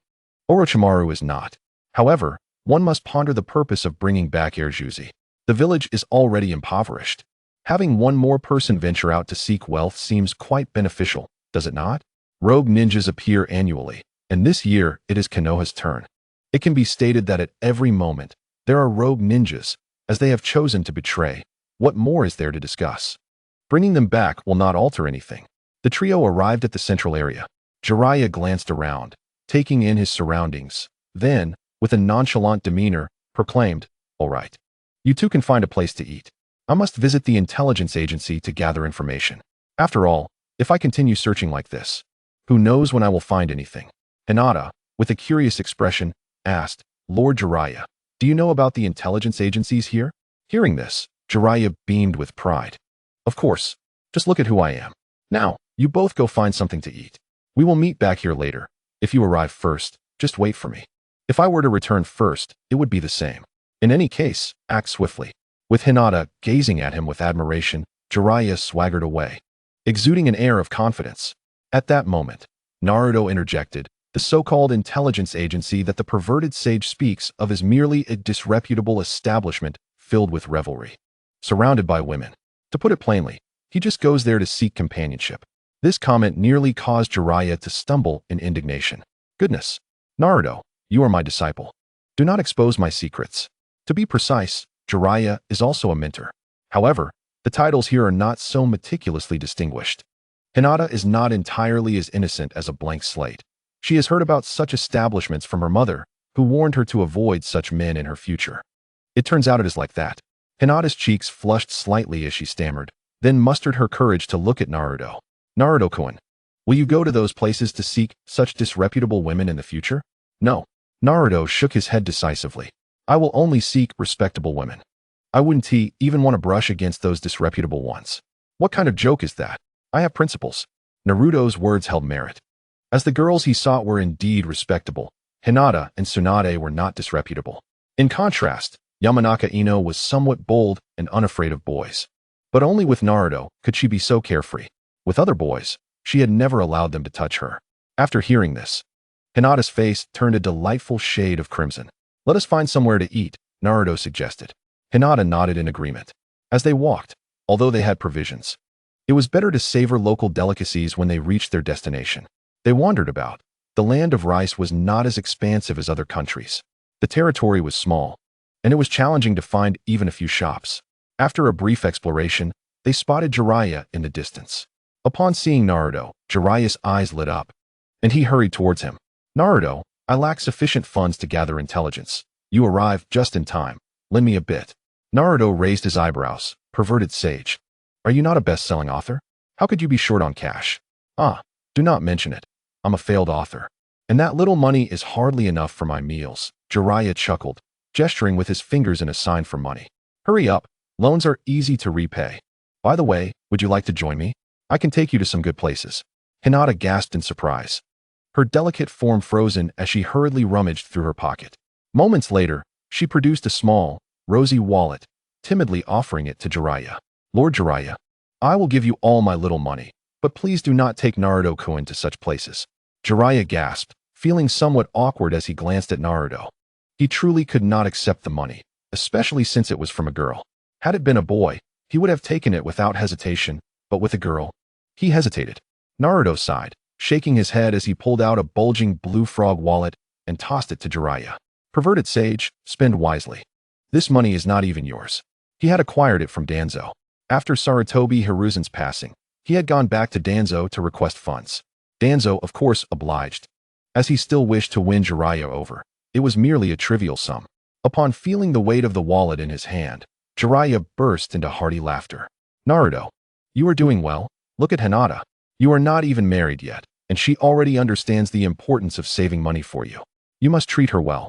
Orochimaru is not. However, one must ponder the purpose of bringing back Erjuzi. The village is already impoverished. Having one more person venture out to seek wealth seems quite beneficial, does it not? Rogue ninjas appear annually, and this year it is Konoha's turn. It can be stated that at every moment, there are rogue ninjas, as they have chosen to betray. What more is there to discuss? Bringing them back will not alter anything. The trio arrived at the central area. Jiraiya glanced around, taking in his surroundings. Then, with a nonchalant demeanor, proclaimed, all right. You two can find a place to eat. I must visit the intelligence agency to gather information. After all, If I continue searching like this, who knows when I will find anything? Hinata, with a curious expression, asked, Lord Jiraiya, do you know about the intelligence agencies here? Hearing this, Jiraiya beamed with pride. Of course. Just look at who I am. Now, you both go find something to eat. We will meet back here later. If you arrive first, just wait for me. If I were to return first, it would be the same. In any case, act swiftly. With Hinata gazing at him with admiration, Jiraiya swaggered away, exuding an air of confidence. At that moment, Naruto interjected, the so-called intelligence agency that the perverted sage speaks of is merely a disreputable establishment filled with revelry, surrounded by women. To put it plainly, he just goes there to seek companionship. This comment nearly caused Jiraiya to stumble in indignation. Goodness, Naruto, you are my disciple. Do not expose my secrets. To be precise, Jiraiya is also a mentor. However, the titles here are not so meticulously distinguished. Hinata is not entirely as innocent as a blank slate. She has heard about such establishments from her mother, who warned her to avoid such men in her future. It turns out it is like that. Hinata's cheeks flushed slightly as she stammered, then mustered her courage to look at Naruto. Naruto-kun, will you go to those places to seek such disreputable women in the future? No. Naruto shook his head decisively. I will only seek respectable women. I wouldn't even want to brush against those disreputable ones. What kind of joke is that? I have principles. Naruto's words held merit. As the girls he sought were indeed respectable, Hinata and Tsunade were not disreputable. In contrast, Yamanaka Ino was somewhat bold and unafraid of boys. But only with Naruto could she be so carefree. With other boys, she had never allowed them to touch her. After hearing this, Hinata's face turned a delightful shade of crimson. Let us find somewhere to eat, Naruto suggested. Hinata nodded in agreement. As they walked, although they had provisions, it was better to savor local delicacies when they reached their destination. They wandered about. The land of rice was not as expansive as other countries. The territory was small, and it was challenging to find even a few shops. After a brief exploration, they spotted Jiraiya in the distance. Upon seeing Naruto, Jiraiya's eyes lit up, and he hurried towards him. Naruto, I lack sufficient funds to gather intelligence. You arrived just in time. Lend me a bit. Naruto raised his eyebrows. Perverted sage. Are you not a best-selling author? How could you be short on cash? Ah, do not mention it. I'm a failed author. And that little money is hardly enough for my meals. Jiraiya chuckled, gesturing with his fingers in a sign for money. Hurry up. Loans are easy to repay. By the way, would you like to join me? I can take you to some good places. Hinata gasped in surprise, her delicate form frozen as she hurriedly rummaged through her pocket. Moments later, she produced a small, rosy wallet, timidly offering it to Jiraiya. Lord Jiraiya, I will give you all my little money, but please do not take Naruto-kun to such places. Jiraiya gasped, feeling somewhat awkward as he glanced at Naruto. He truly could not accept the money, especially since it was from a girl. Had it been a boy, he would have taken it without hesitation, but with a girl, he hesitated. Naruto sighed, shaking his head as he pulled out a bulging blue frog wallet and tossed it to Jiraiya. Perverted sage, spend wisely. This money is not even yours. He had acquired it from Danzo. After Sarutobi Hiruzen's passing, he had gone back to Danzo to request funds. Danzo, of course, obliged. As he still wished to win Jiraiya over, it was merely a trivial sum. Upon feeling the weight of the wallet in his hand, Jiraiya burst into hearty laughter. Naruto, you are doing well. Look at Hinata. You are not even married yet, and she already understands the importance of saving money for you. You must treat her well.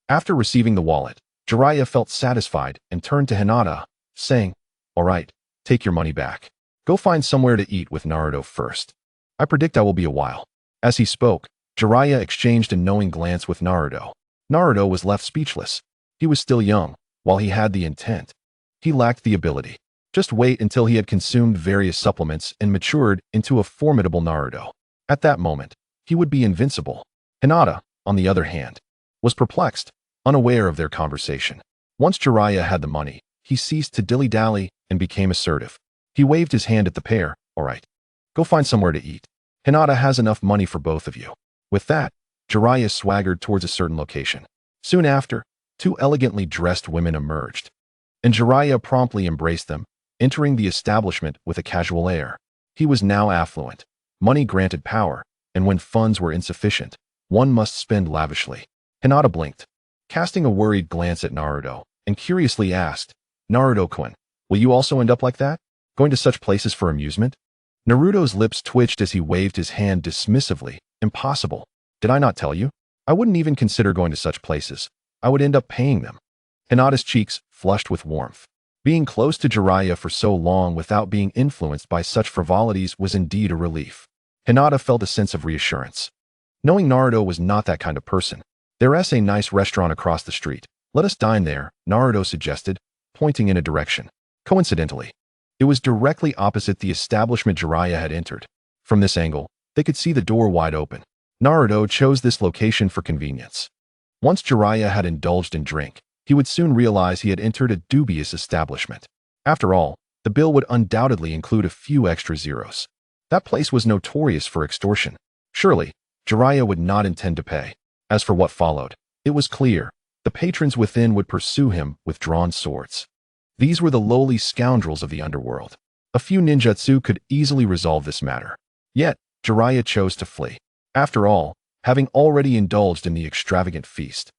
After receiving the wallet, Jiraiya felt satisfied and turned to Hinata, saying, All right, take your money back. Go find somewhere to eat with Naruto first. I predict I will be a while. As he spoke, Jiraiya exchanged a knowing glance with Naruto. Naruto was left speechless. He was still young, while he had the intent. He lacked the ability. Just wait until he had consumed various supplements and matured into a formidable Naruto. At that moment, he would be invincible. Hinata, on the other hand, was perplexed, unaware of their conversation. Once Jiraiya had the money, he ceased to dilly-dally and became assertive. He waved his hand at the pair. All right, go find somewhere to eat. Hinata has enough money for both of you. With that, Jiraiya swaggered towards a certain location. Soon after, two elegantly dressed women emerged, and Jiraiya promptly embraced them, entering the establishment with a casual air. He was now affluent. Money granted power, and when funds were insufficient, one must spend lavishly. Hinata blinked, casting a worried glance at Naruto, and curiously asked, Naruto-kun, will you also end up like that? Going to such places for amusement? Naruto's lips twitched as he waved his hand dismissively. Impossible. Did I not tell you? I wouldn't even consider going to such places. I would end up paying them. Hinata's cheeks flushed with warmth. Being close to Jiraiya for so long without being influenced by such frivolities was indeed a relief. Hinata felt a sense of reassurance. Knowing Naruto was not that kind of person. There's a nice restaurant across the street. Let us dine there, Naruto suggested, pointing in a direction. Coincidentally, it was directly opposite the establishment Jiraiya had entered. From this angle, they could see the door wide open. Naruto chose this location for convenience. Once Jiraiya had indulged in drink, he would soon realize he had entered a dubious establishment. After all, the bill would undoubtedly include a few extra zeros. That place was notorious for extortion. Surely, Jiraiya would not intend to pay. As for what followed, it was clear. The patrons within would pursue him with drawn swords. These were the lowly scoundrels of the underworld. A few ninjutsu could easily resolve this matter. Yet, Jiraiya chose to flee. After all, having already indulged in the extravagant feast,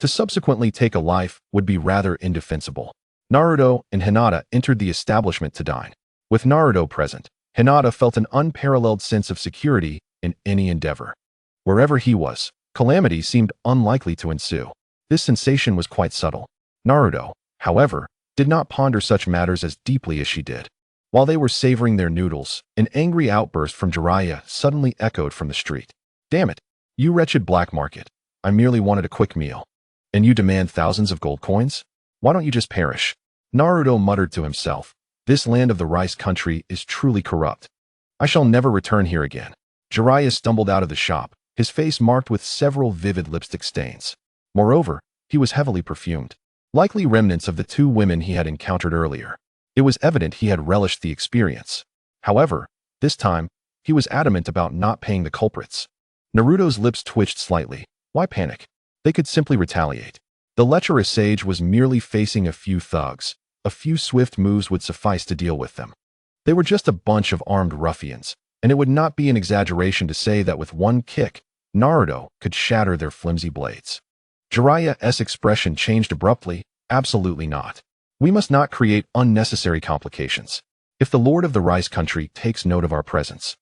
to subsequently take a life would be rather indefensible. Naruto and Hinata entered the establishment to dine. With Naruto present, Hinata felt an unparalleled sense of security in any endeavor. Wherever he was, calamity seemed unlikely to ensue. This sensation was quite subtle. Naruto, however, did not ponder such matters as deeply as she did. While they were savoring their noodles, an angry outburst from Jiraiya suddenly echoed from the street. Damn it, you wretched black market. I merely wanted a quick meal. And you demand thousands of gold coins? Why don't you just perish? Naruto muttered to himself. This land of the rice country is truly corrupt. I shall never return here again. Jiraiya stumbled out of the shop, his face marked with several vivid lipstick stains. Moreover, he was heavily perfumed. Likely remnants of the two women he had encountered earlier. It was evident he had relished the experience. However, this time, he was adamant about not paying the culprits. Naruto's lips twitched slightly. Why panic? They could simply retaliate. The lecherous sage was merely facing a few thugs. A few swift moves would suffice to deal with them. They were just a bunch of armed ruffians, and it would not be an exaggeration to say that with one kick, Naruto could shatter their flimsy blades. Jiraiya's expression changed abruptly. Absolutely not. We must not create unnecessary complications. If the Lord of the Rice Country takes note of our presence,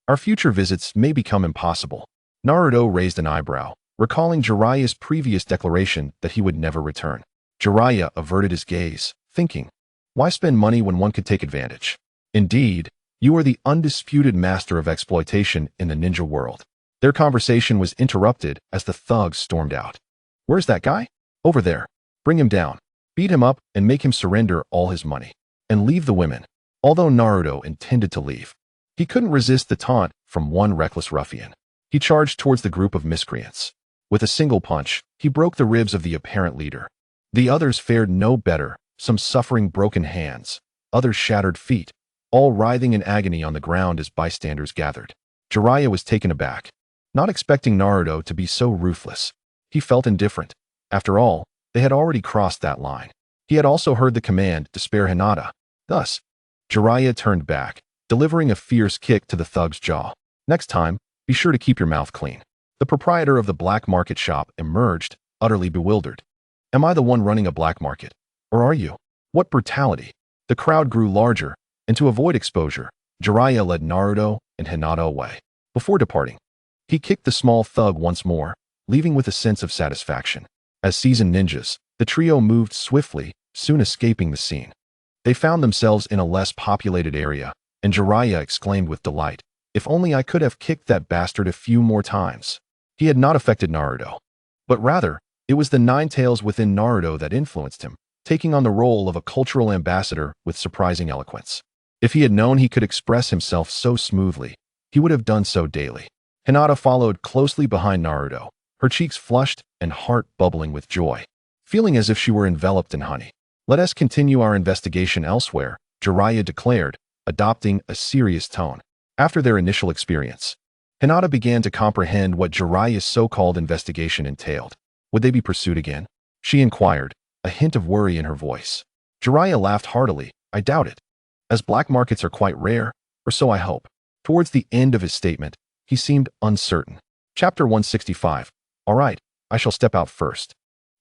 our future visits may become impossible. Naruto raised an eyebrow, recalling Jiraiya's previous declaration that he would never return. Jiraiya averted his gaze, thinking, why spend money when one could take advantage? Indeed, you are the undisputed master of exploitation in the ninja world. Their conversation was interrupted as the thugs stormed out. Where's that guy? Over there. Bring him down. Beat him up and make him surrender all his money. And leave the women. Although Naruto intended to leave, he couldn't resist the taunt from one reckless ruffian. He charged towards the group of miscreants. With a single punch, he broke the ribs of the apparent leader. The others fared no better, some suffering broken hands, others shattered feet, all writhing in agony on the ground as bystanders gathered. Jiraiya was taken aback, not expecting Naruto to be so ruthless. He felt indifferent. After all, they had already crossed that line. He had also heard the command to spare Hinata. Thus, Jiraiya turned back, delivering a fierce kick to the thug's jaw. Next time, be sure to keep your mouth clean. The proprietor of the black market shop emerged, utterly bewildered. Am I the one running a black market? Or are you? What brutality! The crowd grew larger, and to avoid exposure, Jiraiya led Naruto and Hinata away. Before departing, he kicked the small thug once more, leaving with a sense of satisfaction. As seasoned ninjas, the trio moved swiftly, soon escaping the scene. They found themselves in a less populated area, and Jiraiya exclaimed with delight, if only I could have kicked that bastard a few more times. He had not affected Naruto, but rather, it was the nine tails within Naruto that influenced him, taking on the role of a cultural ambassador with surprising eloquence. If he had known he could express himself so smoothly, he would have done so daily. Hinata followed closely behind Naruto, her cheeks flushed and heart bubbling with joy, feeling as if she were enveloped in honey. Let us continue our investigation elsewhere, Jiraiya declared, adopting a serious tone. After their initial experience, Hinata began to comprehend what Jiraiya's so-called investigation entailed. Would they be pursued again? She inquired, a hint of worry in her voice. Jiraiya laughed heartily. I doubt it, as black markets are quite rare, or so I hope. Towards the end of his statement, he seemed uncertain. Chapter 165. All right, I shall step out first.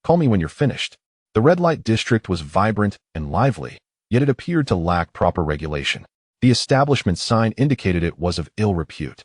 Call me when you're finished. The red light district was vibrant and lively, yet it appeared to lack proper regulation. The establishment sign indicated it was of ill repute.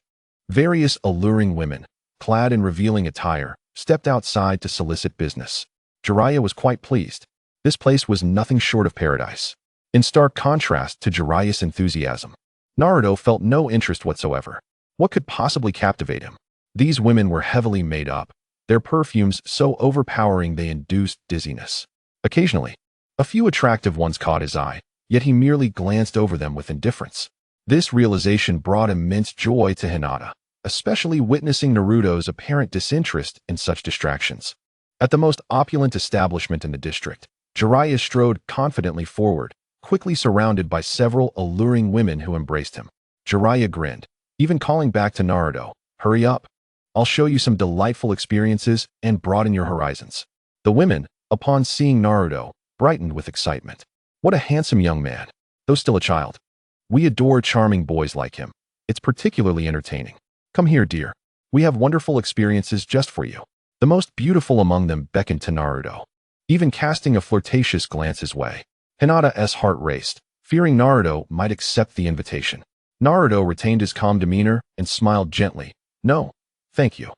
Various alluring women, clad in revealing attire, stepped outside to solicit business. Jiraiya was quite pleased. This place was nothing short of paradise. In stark contrast to Jiraiya's enthusiasm, Naruto felt no interest whatsoever. What could possibly captivate him? These women were heavily made up, their perfumes so overpowering they induced dizziness. Occasionally, a few attractive ones caught his eye, yet he merely glanced over them with indifference. This realization brought immense joy to Hinata, especially witnessing Naruto's apparent disinterest in such distractions. At the most opulent establishment in the district, Jiraiya strode confidently forward, quickly surrounded by several alluring women who embraced him. Jiraiya grinned, even calling back to Naruto, "Hurry up. I'll show you some delightful experiences and broaden your horizons." The women, upon seeing Naruto, brightened with excitement. What a handsome young man, though still a child. We adore charming boys like him. It's particularly entertaining. Come here, dear. We have wonderful experiences just for you. The most beautiful among them beckoned to Naruto, even casting a flirtatious glance his way. Hinata's heart raced, fearing Naruto might accept the invitation. Naruto retained his calm demeanor and smiled gently. "No, thank you.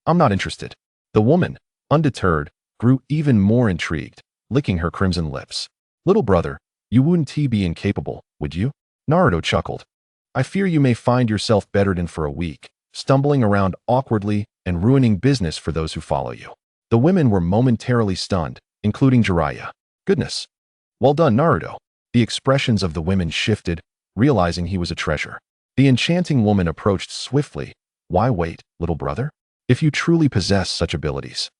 I'm not interested." The woman, undeterred, grew even more intrigued, licking her crimson lips. "Little brother, you wouldn't be incapable, would you?" Naruto chuckled. "I fear you may find yourself bedridden for a week, stumbling around awkwardly and ruining business for those who follow you." The women were momentarily stunned, including Jiraiya. "Goodness. Well done, Naruto." The expressions of the women shifted, realizing he was a treasure. The enchanting woman approached swiftly. "Why wait, little brother? If you truly possess such abilities,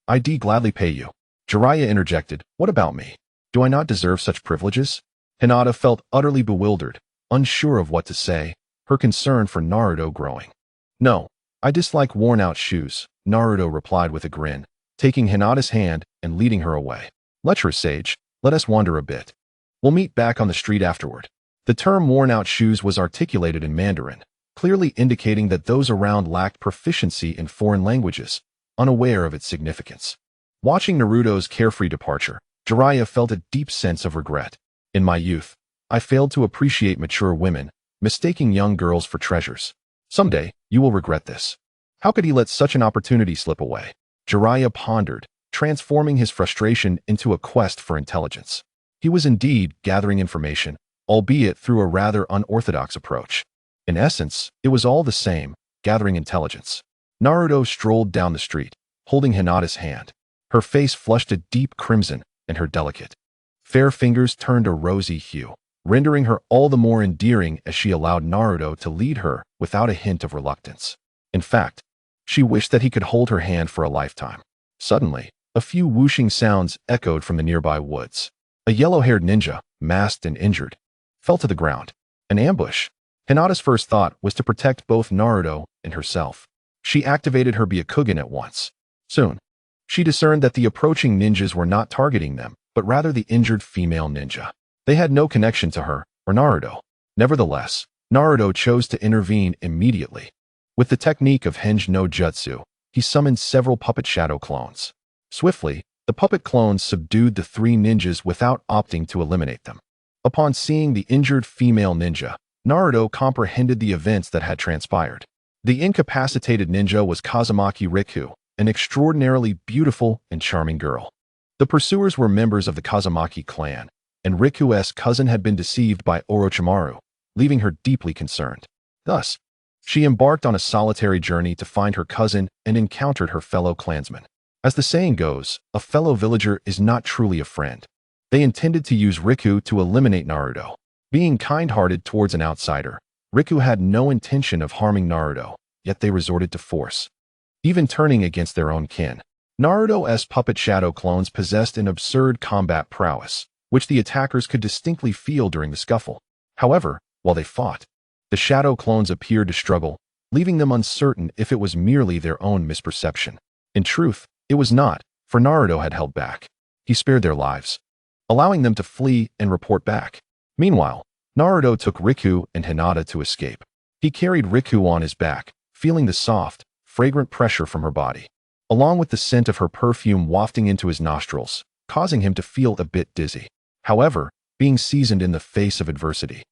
I'd gladly pay you." Jiraiya interjected, "What about me? Do I not deserve such privileges?" Hinata felt utterly bewildered, unsure of what to say, her concern for Naruto growing. "No, I dislike worn-out shoes," Naruto replied with a grin, taking Hinata's hand and leading her away. "Lecherous sage, let us wander a bit. We'll meet back on the street afterward." The term worn-out shoes was articulated in Mandarin, clearly indicating that those around lacked proficiency in foreign languages, unaware of its significance. Watching Naruto's carefree departure, Jiraiya felt a deep sense of regret. "In my youth, I failed to appreciate mature women, mistaking young girls for treasures. Someday, you will regret this." How could he let such an opportunity slip away? Jiraiya pondered, transforming his frustration into a quest for intelligence. He was indeed gathering information, albeit through a rather unorthodox approach. In essence, it was all the same, gathering intelligence. Naruto strolled down the street, holding Hinata's hand. Her face flushed a deep crimson, and her delicate, fair fingers turned a rosy hue, rendering her all the more endearing as she allowed Naruto to lead her without a hint of reluctance. In fact, she wished that he could hold her hand for a lifetime. Suddenly, a few whooshing sounds echoed from the nearby woods. A yellow-haired ninja, masked and injured, fell to the ground. An ambush. Hinata's first thought was to protect both Naruto and herself. She activated her Byakugan at once. Soon, she discerned that the approaching ninjas were not targeting them, but rather the injured female ninja. They had no connection to her or Naruto. Nevertheless, Naruto chose to intervene immediately. With the technique of Henge no Jutsu, he summoned several puppet shadow clones. Swiftly, the puppet clones subdued the three ninjas without opting to eliminate them. Upon seeing the injured female ninja, Naruto comprehended the events that had transpired. The incapacitated ninja was Kazumaki Riku, an extraordinarily beautiful and charming girl. The pursuers were members of the Kazumaki clan, and Riku's cousin had been deceived by Orochimaru, leaving her deeply concerned. Thus, she embarked on a solitary journey to find her cousin and encountered her fellow clansmen. As the saying goes, a fellow villager is not truly a friend. They intended to use Riku to eliminate Naruto. Being kind-hearted towards an outsider, Riku had no intention of harming Naruto, yet they resorted to force, even turning against their own kin. Naruto's puppet shadow clones possessed an absurd combat prowess, which the attackers could distinctly feel during the scuffle. However, while they fought, the shadow clones appeared to struggle, leaving them uncertain if it was merely their own misperception. In truth, it was not, for Naruto had held back. He spared their lives, allowing them to flee and report back. Meanwhile, Naruto took Riku and Hinata to escape. He carried Riku on his back, feeling the soft, fragrant pressure from her body, along with the scent of her perfume wafting into his nostrils, causing him to feel a bit dizzy. However, being seasoned in the face of adversity,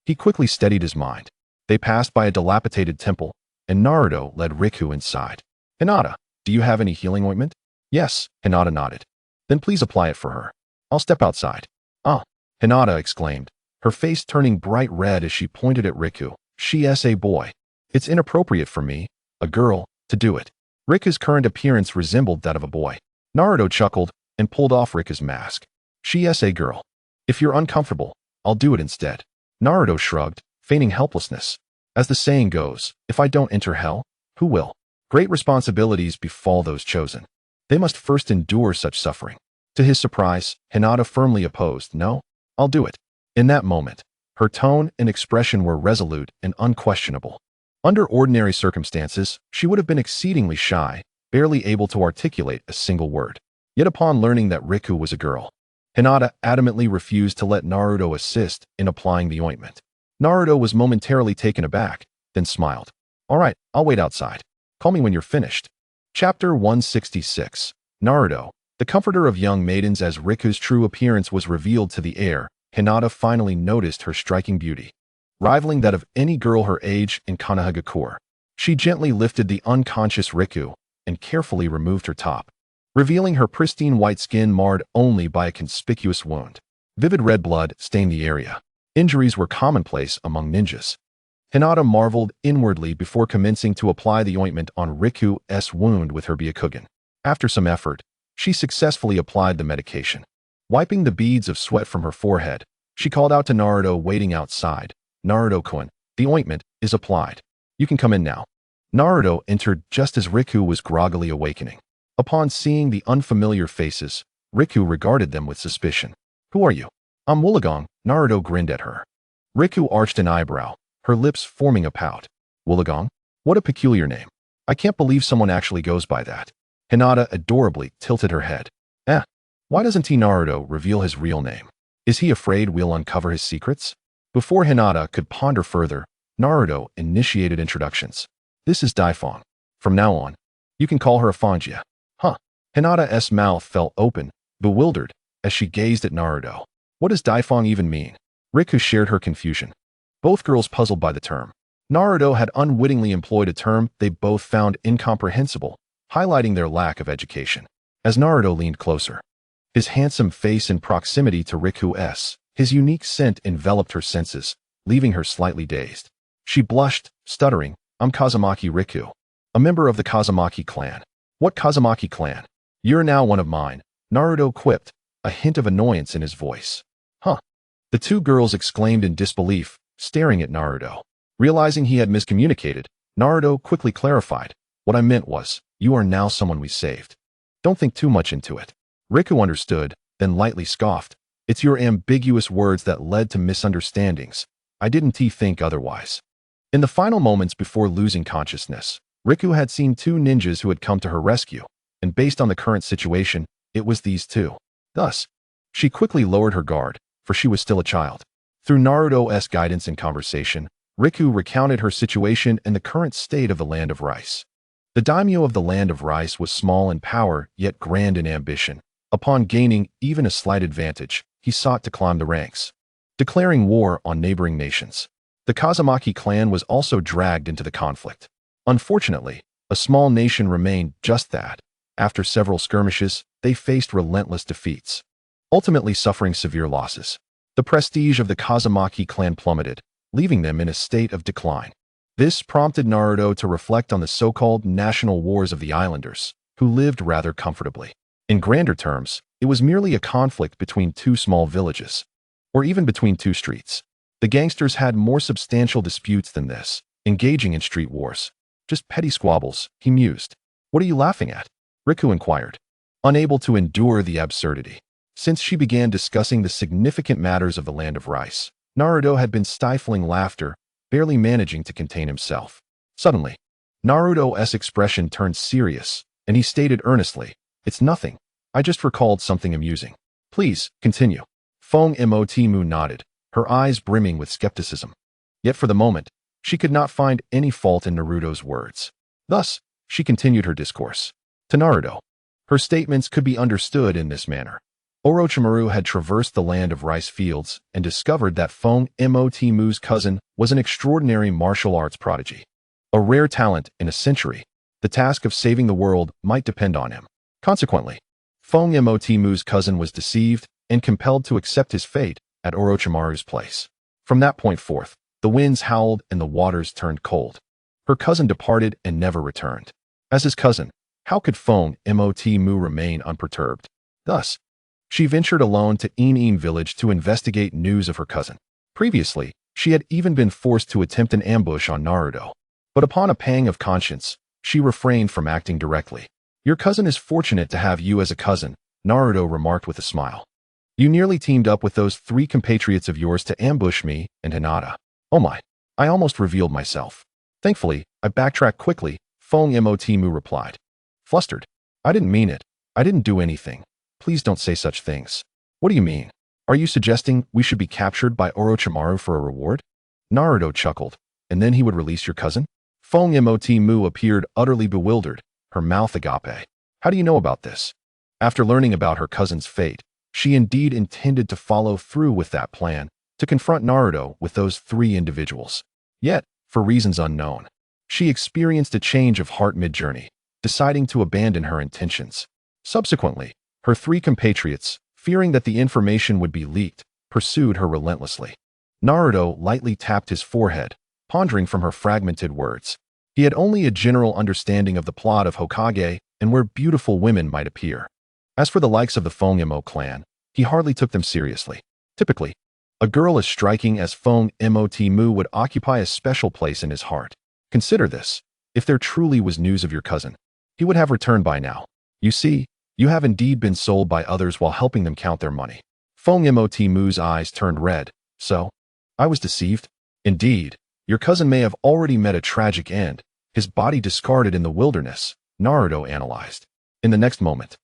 He quickly steadied his mind. They passed by a dilapidated temple, and Naruto led Riku inside. Hinata, do you have any healing ointment? Yes, Hinata nodded. Then please apply it for her. I'll step outside. Ah, Hinata exclaimed, her face turning bright red as she pointed at Riku. She's a boy. It's inappropriate for me, a girl, to do it. Riku's current appearance resembled that of a boy. Naruto chuckled and pulled off Riku's mask. She's a girl. If you're uncomfortable, I'll do it instead. Naruto shrugged, feigning helplessness. As the saying goes, if I don't enter hell, who will? Great responsibilities befall those chosen. They must first endure such suffering. To his surprise, Hinata firmly opposed. No, I'll do it. In that moment, her tone and expression were resolute and unquestionable. Under ordinary circumstances, she would have been exceedingly shy, barely able to articulate a single word. Yet upon learning that Riku was a girl, Hinata adamantly refused to let Naruto assist in applying the ointment. Naruto was momentarily taken aback, then smiled. All right, I'll wait outside. Call me when you're finished. Chapter 166. Naruto, the comforter of young maidens. As Riku's true appearance was revealed to the air, Hinata finally noticed her striking beauty, rivaling that of any girl her age in Konohagakure. She gently lifted the unconscious Riku and carefully removed her top, revealing her pristine white skin marred only by a conspicuous wound. Vivid red blood stained the area. Injuries were commonplace among ninjas. Hinata marveled inwardly before commencing to apply the ointment on Riku's wound with her Byakugan. After some effort, she successfully applied the medication. Wiping the beads of sweat from her forehead, she called out to Naruto waiting outside. Naruto-kun, the ointment is applied. You can come in now. Naruto entered just as Riku was groggily awakening. Upon seeing the unfamiliar faces, Riku regarded them with suspicion. Who are you? I'm Woolagong. Naruto grinned at her. Riku arched an eyebrow, her lips forming a pout. Woolagong? What a peculiar name. I can't believe someone actually goes by that. Hinata adorably tilted her head. Why doesn't he Naruto reveal his real name? Is he afraid we'll uncover his secrets? Before Hinata could ponder further, Naruto initiated introductions. This is Daifang. From now on, you can call her Afangia. Huh. Hinata's mouth fell open, bewildered, as she gazed at Naruto. What does Daifang even mean? Riku shared her confusion. Both girls puzzled by the term. Naruto had unwittingly employed a term they both found incomprehensible, highlighting their lack of education. As Naruto leaned closer, his handsome face in proximity to Riku's, his unique scent enveloped her senses, leaving her slightly dazed. She blushed, stuttering, I'm Kazumaki Riku, a member of the Kazumaki clan. What Kazumaki clan? You're now one of mine, Naruto quipped, a hint of annoyance in his voice. Huh. The two girls exclaimed in disbelief, staring at Naruto. Realizing he had miscommunicated, Naruto quickly clarified. What I meant was, you are now someone we saved. Don't think too much into it. Riku understood, then lightly scoffed. It's your ambiguous words that led to misunderstandings. I didn't think otherwise. In the final moments before losing consciousness, Riku had seen two ninjas who had come to her rescue, and based on the current situation, it was these two. Thus, she quickly lowered her guard, for she was still a child. Through Naruto's guidance and conversation, Riku recounted her situation and the current state of the Land of Rice. The daimyo of the Land of Rice was small in power, yet grand in ambition. Upon gaining even a slight advantage, he sought to climb the ranks, declaring war on neighboring nations. The Kazumaki clan was also dragged into the conflict. Unfortunately, a small nation remained just that. After several skirmishes, they faced relentless defeats, ultimately suffering severe losses. The prestige of the Kazumaki clan plummeted, leaving them in a state of decline. This prompted Naruto to reflect on the so-called national wars of the islanders, who lived rather comfortably. In grander terms, it was merely a conflict between two small villages, or even between two streets. The gangsters had more substantial disputes than this, engaging in street wars. Just petty squabbles, he mused. What are you laughing at? Riku inquired, unable to endure the absurdity. Since she began discussing the significant matters of the Land of Rice, Naruto had been stifling laughter, barely managing to contain himself. Suddenly, Naruto's expression turned serious, and he stated earnestly, It's nothing. I just recalled something amusing. Please, continue. Fong Motimu nodded, her eyes brimming with skepticism. Yet for the moment, she could not find any fault in Naruto's words. Thus, she continued her discourse. To Naruto, her statements could be understood in this manner. Orochimaru had traversed the land of rice fields and discovered that Feng Motimu's cousin was an extraordinary martial arts prodigy. A rare talent in a century, the task of saving the world might depend on him. Consequently, Feng Motimu's cousin was deceived and compelled to accept his fate at Orochimaru's place. From that point forth, the winds howled and the waters turned cold. Her cousin departed and never returned. As his cousin, how could Feng Motimu remain unperturbed? Thus, she ventured alone to In village to investigate news of her cousin. Previously, she had even been forced to attempt an ambush on Naruto. But upon a pang of conscience, she refrained from acting directly. Your cousin is fortunate to have you as a cousin, Naruto remarked with a smile. You nearly teamed up with those 3 compatriots of yours to ambush me and Hinata. Oh my, I almost revealed myself. Thankfully, I backtracked quickly, Feng Motimu replied. Flustered. I didn't mean it. I didn't do anything. Please don't say such things. What do you mean? Are you suggesting we should be captured by Orochimaru for a reward? Naruto chuckled. And then he would release your cousin? Feng Motimu appeared utterly bewildered, her mouth agape. How do you know about this? After learning about her cousin's fate, she indeed intended to follow through with that plan, to confront Naruto with those 3 individuals. Yet, for reasons unknown, she experienced a change of heart mid-journey, deciding to abandon her intentions. Subsequently, her 3 compatriots, fearing that the information would be leaked, pursued her relentlessly. Naruto lightly tapped his forehead, pondering from her fragmented words. He had only a general understanding of the plot of Hokage and where beautiful women might appear. As for the likes of the Feng clan, he hardly took them seriously. Typically, a girl as striking as Feng Motimu would occupy a special place in his heart. Consider this. If there truly was news of your cousin, he would have returned by now. You see, you have indeed been sold by others while helping them count their money. Feng Motimu's eyes turned red. So, I was deceived? Indeed, your cousin may have already met a tragic end, his body discarded in the wilderness, Naruto analyzed. In the next moment,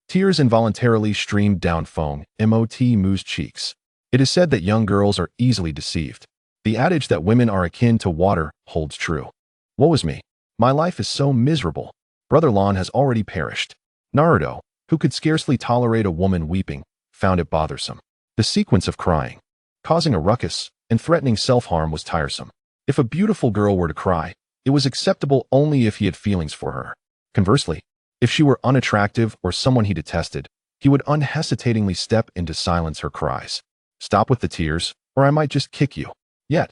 tears involuntarily streamed down Feng Motimu's cheeks. It is said that young girls are easily deceived. The adage that women are akin to water holds true. Woe is me. My life is so miserable. Brother Lon has already perished. Naruto, who could scarcely tolerate a woman weeping, found it bothersome. The sequence of crying, causing a ruckus, and threatening self-harm was tiresome. If a beautiful girl were to cry, it was acceptable only if he had feelings for her. Conversely, if she were unattractive or someone he detested, he would unhesitatingly step in to silence her cries. Stop with the tears, or I might just kick you. Yet,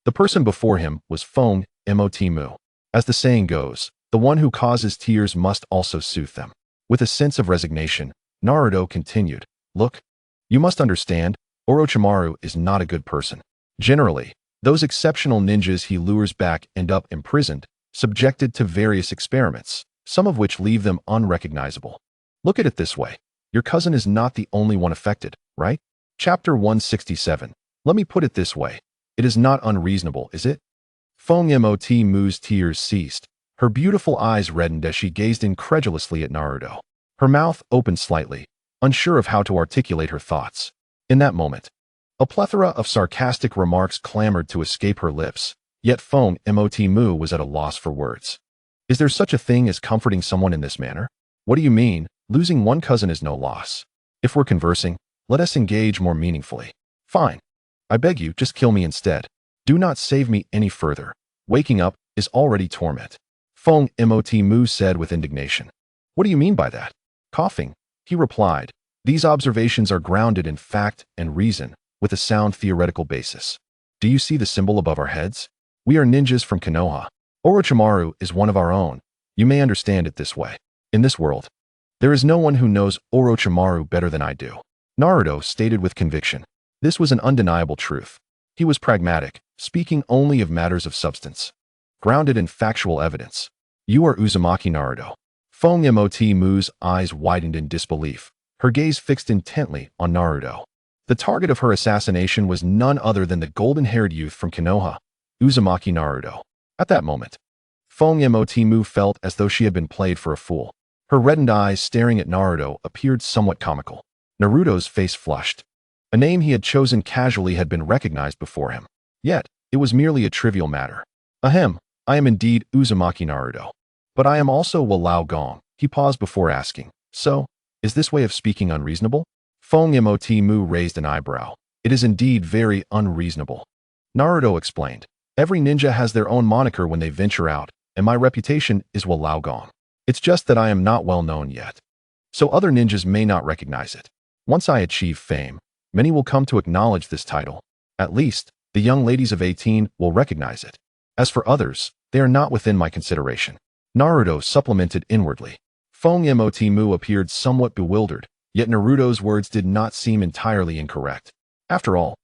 the person before him was Feng Motimu. As the saying goes, the one who causes tears must also soothe them. With a sense of resignation, Naruto continued, Look, you must understand, Orochimaru is not a good person. Generally, those exceptional ninjas he lures back end up imprisoned, subjected to various experiments, some of which leave them unrecognizable. Look at it this way. Your cousin is not the only one affected, right? Chapter 167. Let me put it this way. It is not unreasonable, is it? Feng Motimu's tears ceased. Her beautiful eyes reddened as she gazed incredulously at Naruto. Her mouth opened slightly, unsure of how to articulate her thoughts. In that moment, a plethora of sarcastic remarks clamored to escape her lips, yet Feng Motimu was at a loss for words. Is there such a thing as comforting someone in this manner? What do you mean? Losing one cousin is no loss. If we're conversing, let us engage more meaningfully. Fine. I beg you, just kill me instead. Do not save me any further. Waking up is already torment. Feng Motimu said with indignation. What do you mean by that? Coughing, he replied. These observations are grounded in fact and reason, with a sound theoretical basis. Do you see the symbol above our heads? We are ninjas from Konoha. Orochimaru is one of our own. You may understand it this way. In this world, there is no one who knows Orochimaru better than I do. Naruto stated with conviction. This was an undeniable truth. He was pragmatic, speaking only of matters of substance, grounded in factual evidence. You are Uzumaki Naruto. Feng Motimu's eyes widened in disbelief, her gaze fixed intently on Naruto. The target of her assassination was none other than the golden-haired youth from Konoha, Uzumaki Naruto. At that moment, Feng Motimu felt as though she had been played for a fool. Her reddened eyes staring at Naruto appeared somewhat comical. Naruto's face flushed. A name he had chosen casually had been recognized before him. Yet, it was merely a trivial matter. Ahem, I am indeed Uzumaki Naruto. But I am also Walao Gong. He paused before asking. So, is this way of speaking unreasonable? Feng Motimu raised an eyebrow. It is indeed very unreasonable. Naruto explained. Every ninja has their own moniker when they venture out, and my reputation is Walaogong. It's just that I am not well known yet. So other ninjas may not recognize it. Once I achieve fame, many will come to acknowledge this title. At least, the young ladies of 18 will recognize it. As for others, they are not within my consideration. Naruto supplemented inwardly. Feng Motimu appeared somewhat bewildered, yet Naruto's words did not seem entirely incorrect. After all,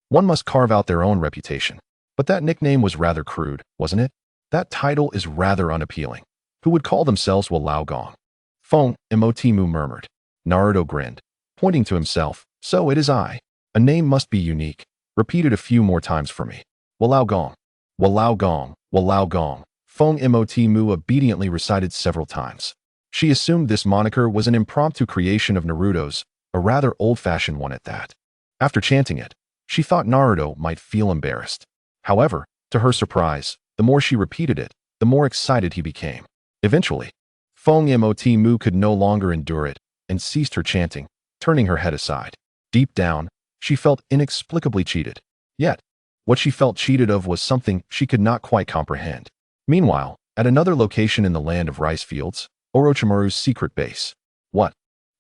one must carve out their own reputation. But that nickname was rather crude, wasn't it? That title is rather unappealing. Who would call themselves Walaogong? Feng Motimu murmured. Naruto grinned, pointing to himself. So it is I. A name must be unique. Repeat it a few more times for me. Walaogong. Walaogong. Walaogong. Feng Motimu obediently recited several times. She assumed this moniker was an impromptu creation of Naruto's, a rather old-fashioned one at that. After chanting it, she thought Naruto might feel embarrassed. However, to her surprise, the more she repeated it, the more excited he became. Eventually, Feng Motimu could no longer endure it and ceased her chanting, turning her head aside. Deep down, she felt inexplicably cheated. Yet, what she felt cheated of was something she could not quite comprehend. Meanwhile, at another location in the land of rice fields, Orochimaru's secret base. What?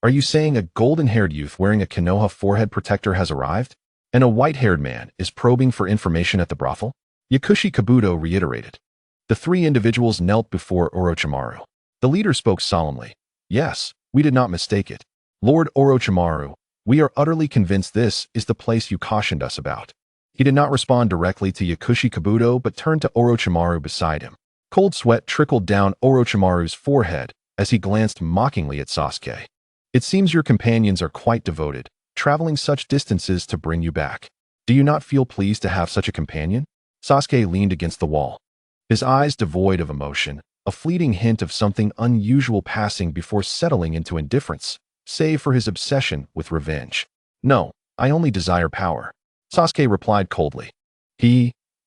Are you saying a golden-haired youth wearing a Konoha forehead protector has arrived? And a white-haired man is probing for information at the brothel? Yakushi Kabuto reiterated. The three individuals knelt before Orochimaru. The leader spoke solemnly. Yes, we did not mistake it. Lord Orochimaru, we are utterly convinced this is the place you cautioned us about. He did not respond directly to Yakushi Kabuto but turned to Orochimaru beside him. Cold sweat trickled down Orochimaru's forehead as he glanced mockingly at Sasuke. It seems your companions are quite devoted, traveling such distances to bring you back. Do you not feel pleased to have such a companion? Sasuke leaned against the wall, his eyes devoid of emotion, a fleeting hint of something unusual passing before settling into indifference, save for his obsession with revenge. No, I only desire power. Sasuke replied coldly.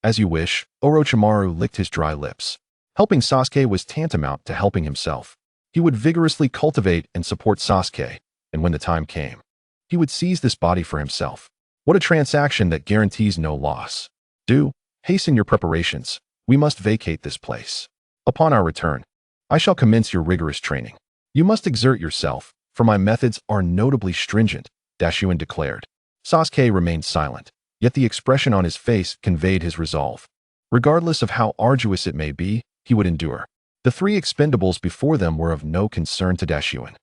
As you wish, Orochimaru licked his dry lips. Helping Sasuke was tantamount to helping himself. He would vigorously cultivate and support Sasuke, and when the time came, he would seize this body for himself. What a transaction that guarantees no loss. Hasten your preparations. We must vacate this place. Upon our return, I shall commence your rigorous training. You must exert yourself, for my methods are notably stringent, Dashuin declared. Sasuke remained silent, yet the expression on his face conveyed his resolve. Regardless of how arduous it may be, he would endure. The three expendables before them were of no concern to Dashuin,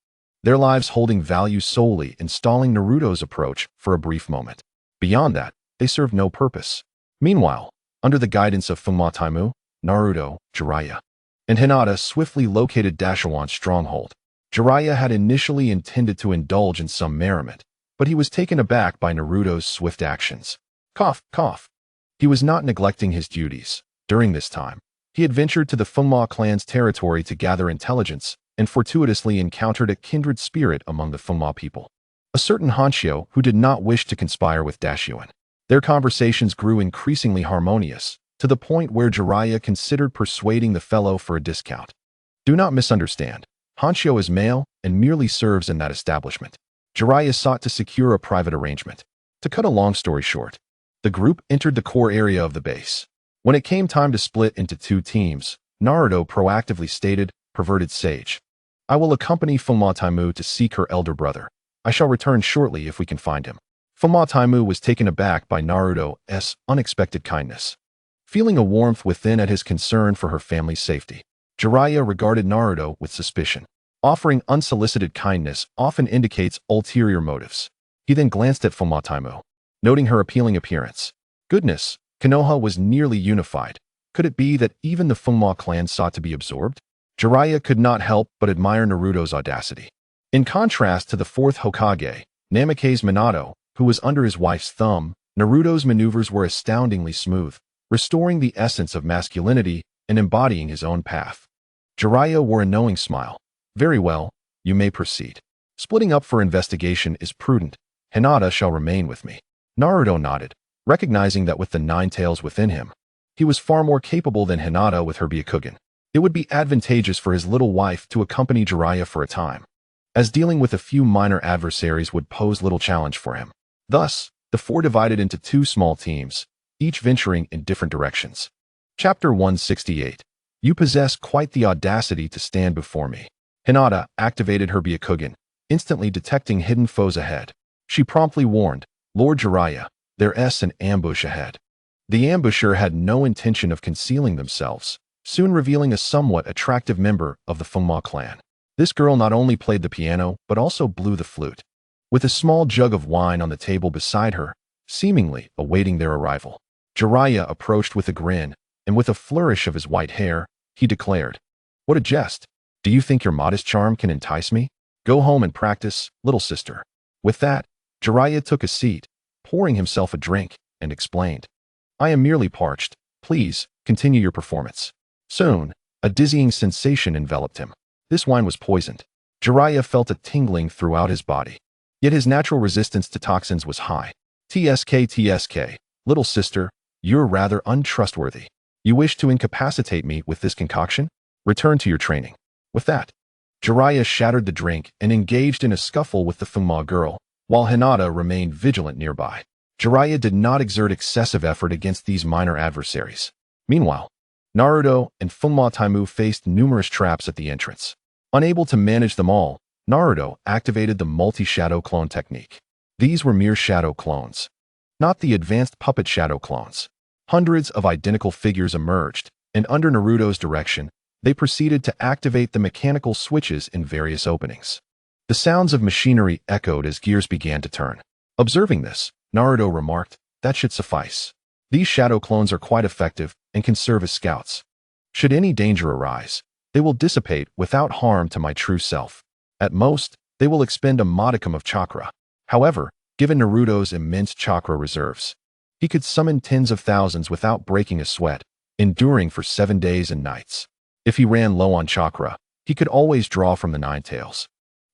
their lives holding value solely in stalling Naruto's approach for a brief moment. Beyond that, they served no purpose. Meanwhile, under the guidance of Fumataimu, Naruto, Jiraiya, and Hinata swiftly located Dashuin's stronghold. Jiraiya had initially intended to indulge in some merriment, but he was taken aback by Naruto's swift actions. Cough, cough. He was not neglecting his duties. During this time, he had ventured to the Funma clan's territory to gather intelligence and fortuitously encountered a kindred spirit among the Funma people, a certain Hanshio who did not wish to conspire with Dashuin. Their conversations grew increasingly harmonious, to the point where Jiraiya considered persuading the fellow for a discount. Do not misunderstand. Hanshio is male and merely serves in that establishment. Jiraiya sought to secure a private arrangement. To cut a long story short, the group entered the core area of the base. When it came time to split into two teams, Naruto proactively stated, perverted sage. I will accompany Fumataimu to seek her elder brother. I shall return shortly if we can find him. Fumataimu was taken aback by Naruto's unexpected kindness, feeling a warmth within at his concern for her family's safety. Jiraiya regarded Naruto with suspicion. Offering unsolicited kindness often indicates ulterior motives. He then glanced at Fumataimu, noting her appealing appearance. Goodness, Konoha was nearly unified. Could it be that even the Funma clan sought to be absorbed? Jiraiya could not help but admire Naruto's audacity. In contrast to the fourth Hokage, Namikaze Minato, who was under his wife's thumb, Naruto's maneuvers were astoundingly smooth, restoring the essence of masculinity and embodying his own path. Jiraiya wore a knowing smile. Very well, you may proceed. Splitting up for investigation is prudent. Hinata shall remain with me. Naruto nodded, recognizing that with the 9 tails within him, he was far more capable than Hinata with her Byakugan. It would be advantageous for his little wife to accompany Jiraiya for a time. as dealing with a few minor adversaries would pose little challenge for him. Thus, the four divided into two small teams, each venturing in different directions. Chapter 168. You possess quite the audacity to stand before me. Hinata activated her Byakugan, instantly detecting hidden foes ahead. She promptly warned Lord Jiraiya, there's an ambush ahead. The ambusher had no intention of concealing themselves, soon revealing a somewhat attractive member of the Fengma clan. This girl not only played the piano, but also blew the flute. With a small jug of wine on the table beside her, seemingly awaiting their arrival, Jiraiya approached with a grin, and with a flourish of his white hair, he declared, "What a jest! Do you think your modest charm can entice me? Go home and practice, little sister." With that, Jiraiya took a seat, pouring himself a drink, and explained, "I am merely parched. Please, continue your performance." Soon, a dizzying sensation enveloped him. This wine was poisoned. Jiraiya felt a tingling throughout his body. Yet his natural resistance to toxins was high. TSK, little sister, you're rather untrustworthy. You wish to incapacitate me with this concoction? Return to your training. With that, Jiraiya shattered the drink and engaged in a scuffle with the Fengma girl, while Hinata remained vigilant nearby. Jiraiya did not exert excessive effort against these minor adversaries. Meanwhile, Naruto and Fengma Taimu faced numerous traps at the entrance. Unable to manage them all, Naruto activated the multi-shadow clone technique. These were mere shadow clones, not the advanced puppet shadow clones. Hundreds of identical figures emerged, and under Naruto's direction, they proceeded to activate the mechanical switches in various openings. The sounds of machinery echoed as gears began to turn. Observing this, Naruto remarked, "That should suffice. These shadow clones are quite effective and can serve as scouts. Should any danger arise, they will dissipate without harm to my true self. At most, they will expend a modicum of chakra. However, given Naruto's immense chakra reserves, he could summon tens of thousands without breaking a sweat, enduring for 7 days and nights. If he ran low on chakra, he could always draw from the Nine Tails."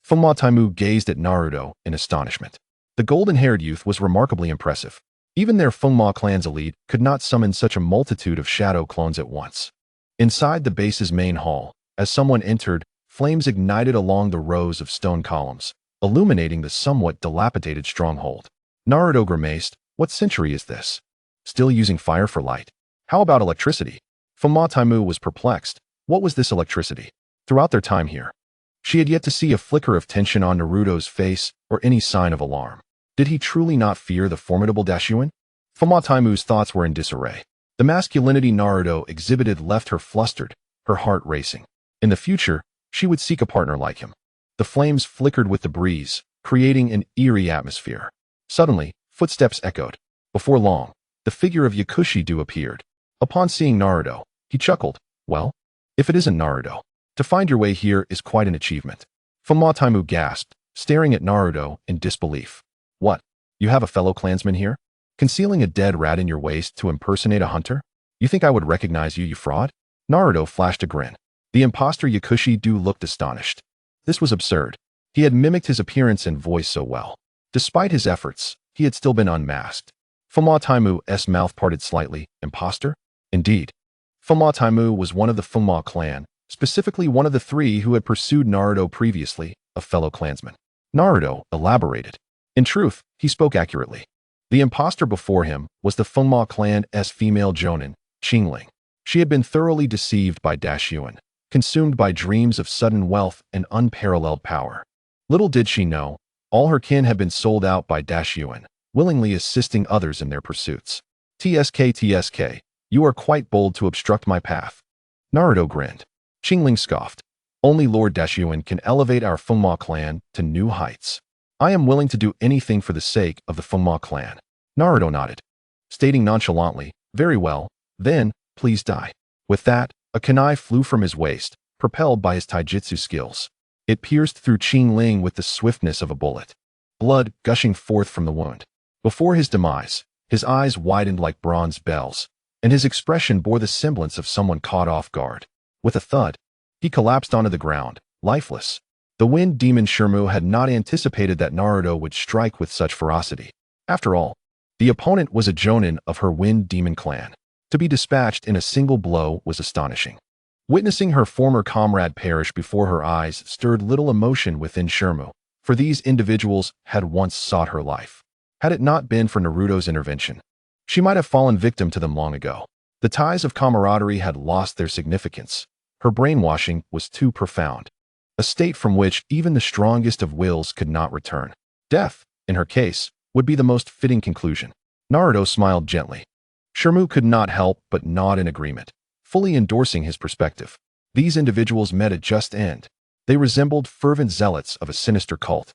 Fengma Taimu gazed at Naruto in astonishment. The golden-haired youth was remarkably impressive. Even their Fengma clan's elite could not summon such a multitude of shadow clones at once. Inside the base's main hall, as someone entered, flames ignited along the rows of stone columns, illuminating the somewhat dilapidated stronghold. Naruto grimaced, "What century is this? Still using fire for light? How about electricity?" Fengma Taimu was perplexed. What was this electricity? Throughout their time here, she had yet to see a flicker of tension on Naruto's face or any sign of alarm. Did he truly not fear the formidable Dashuin? Fengma Taimu's thoughts were in disarray. The masculinity Naruto exhibited left her flustered, her heart racing. In the future, she would seek a partner like him. The flames flickered with the breeze, creating an eerie atmosphere. Suddenly, footsteps echoed. Before long, the figure of Yakushido appeared. Upon seeing Naruto, he chuckled. "Well, if it isn't Naruto, to find your way here is quite an achievement." Fengma Taimu gasped, staring at Naruto in disbelief. "What? You have a fellow clansman here? Concealing a dead rat in your waist to impersonate a hunter? You think I would recognize you, you fraud?" Naruto flashed a grin. The imposter Yakushido looked astonished. This was absurd. He had mimicked his appearance and voice so well. Despite his efforts, he had still been unmasked. Fengma Taimu's mouth parted slightly. Imposter? Indeed. Fengma Taimu was one of the Fengma clan, specifically one of the three who had pursued Naruto previously, a fellow clansman. Naruto elaborated. In truth, he spoke accurately. The imposter before him was the Fengma clan's female jonin, Qingling. She had been thoroughly deceived by Dashuin, consumed by dreams of sudden wealth and unparalleled power. Little did she know, all her kin had been sold out by Dashuin, willingly assisting others in their pursuits. TSK, you are quite bold to obstruct my path." Naruto grinned. Qingling scoffed. "Only Lord Dashuin can elevate our Fengma clan to new heights. I am willing to do anything for the sake of the Fengma clan." Naruto nodded, stating nonchalantly, "Very well, then, please die." With that, a kunai flew from his waist, propelled by his taijutsu skills. It pierced through Qingling with the swiftness of a bullet, blood gushing forth from the wound. Before his demise, his eyes widened like bronze bells, and his expression bore the semblance of someone caught off guard. With a thud, he collapsed onto the ground, lifeless. The wind demon Shirmu had not anticipated that Naruto would strike with such ferocity. After all, the opponent was a jonin of her wind demon clan. To be dispatched in a single blow was astonishing. Witnessing her former comrade perish before her eyes stirred little emotion within Shermu, for these individuals had once sought her life. Had it not been for Naruto's intervention, she might have fallen victim to them long ago. The ties of camaraderie had lost their significance. Her brainwashing was too profound, a state from which even the strongest of wills could not return. Death, in her case, would be the most fitting conclusion. Naruto smiled gently. Shermu could not help but nod in agreement, fully endorsing his perspective. These individuals met a just end. They resembled fervent zealots of a sinister cult,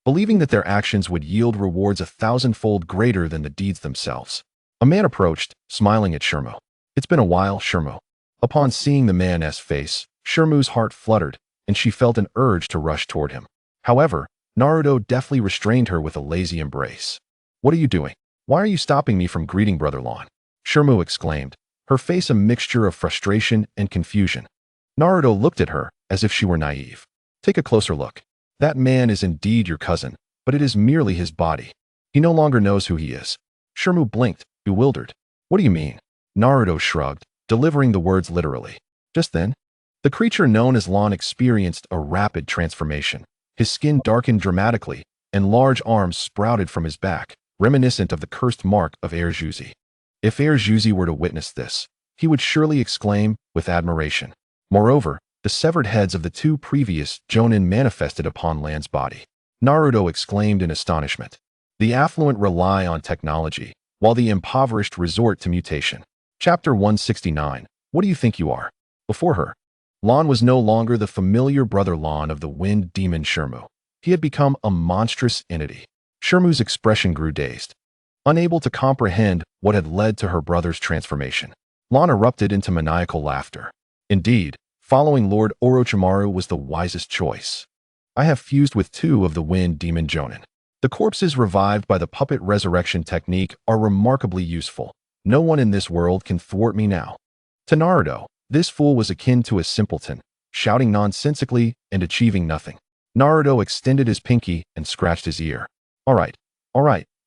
believing that their actions would yield rewards 1,000-fold greater than the deeds themselves. A man approached, smiling at Shermu. It's been a while, Shermu. Upon seeing the man's face, Shermu's heart fluttered, and she felt an urge to rush toward him. However, Naruto deftly restrained her with a lazy embrace. What are you doing? Why are you stopping me from greeting Brother Lon? Shermu exclaimed, her face a mixture of frustration and confusion. Naruto looked at her as if she were naive. Take a closer look. That man is indeed your cousin, but it is merely his body. He no longer knows who he is. Shermu blinked, bewildered. What do you mean? Naruto shrugged, delivering the words literally. Just then, the creature known as Lon experienced a rapid transformation. His skin darkened dramatically, and large arms sprouted from his back, reminiscent of the cursed mark of Air Juzi. If Air Juzi were to witness this, he would surely exclaim with admiration. Moreover, the severed heads of the two previous Jonin manifested upon Lan's body. Naruto exclaimed in astonishment. The affluent rely on technology, while the impoverished resort to mutation. Chapter 169. What do you think you are? Before her, Lon was no longer the familiar brother Lon of the wind demon Shermu. He had become a monstrous entity. Shermu's expression grew dazed, unable to comprehend what had led to her brother's transformation. Lon erupted into maniacal laughter. Indeed, following Lord Orochimaru was the wisest choice. I have fused with two of the wind demon Jonin. The corpses revived by the puppet resurrection technique are remarkably useful. No one in this world can thwart me now. To Naruto, this fool was akin to a simpleton, shouting nonsensically and achieving nothing. Naruto extended his pinky and scratched his ear. All right,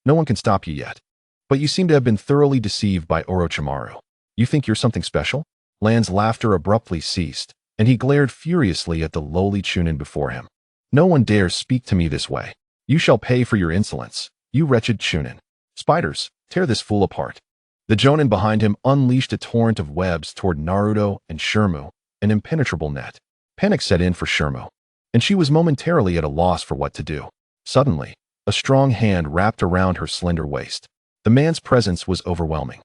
no one can stop you yet. But you seem to have been thoroughly deceived by Orochimaru. You think you're something special? Lan's laughter abruptly ceased, and he glared furiously at the lowly Chunin before him. No one dares speak to me this way. You shall pay for your insolence, you wretched Chunin. Spiders, tear this fool apart. The Jonin behind him unleashed a torrent of webs toward Naruto and Shermu, an impenetrable net. Panic set in for Shermu, and she was momentarily at a loss for what to do. Suddenly, a strong hand wrapped around her slender waist. The man's presence was overwhelming.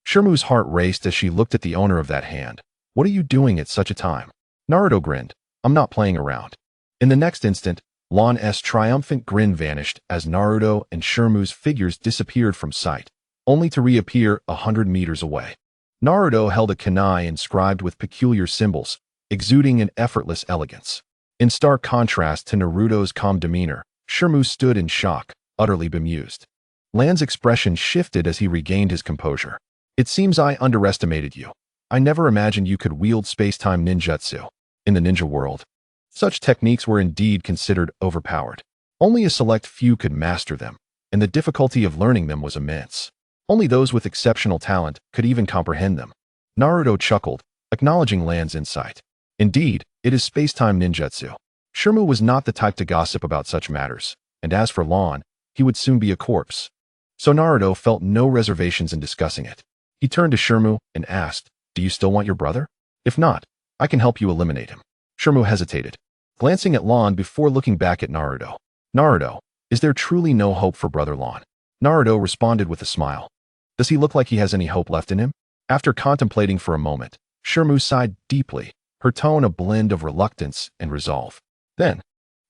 Shermu's heart raced as she looked at the owner of that hand. What are you doing at such a time? Naruto grinned. I'm not playing around. In the next instant, Lan's triumphant grin vanished as Naruto and Shermu's figures disappeared from sight, only to reappear 100 meters away. Naruto held a kunai inscribed with peculiar symbols, exuding an effortless elegance. In stark contrast to Naruto's calm demeanor, Shermu stood in shock, utterly bemused. Lan's expression shifted as he regained his composure. It seems I underestimated you. I never imagined you could wield space-time ninjutsu. In the ninja world, such techniques were indeed considered overpowered. Only a select few could master them, and the difficulty of learning them was immense. Only those with exceptional talent could even comprehend them. Naruto chuckled, acknowledging Lan's insight. Indeed, it is space-time ninjutsu. Shermu was not the type to gossip about such matters, and as for Lon, he would soon be a corpse. So Naruto felt no reservations in discussing it. He turned to Shermu and asked, Do you still want your brother? If not, I can help you eliminate him. Shermu hesitated, glancing at Lon before looking back at Naruto. Naruto, is there truly no hope for Brother Lon? Naruto responded with a smile. Does he look like he has any hope left in him? After contemplating for a moment, Shermu sighed deeply, her tone a blend of reluctance and resolve. Then,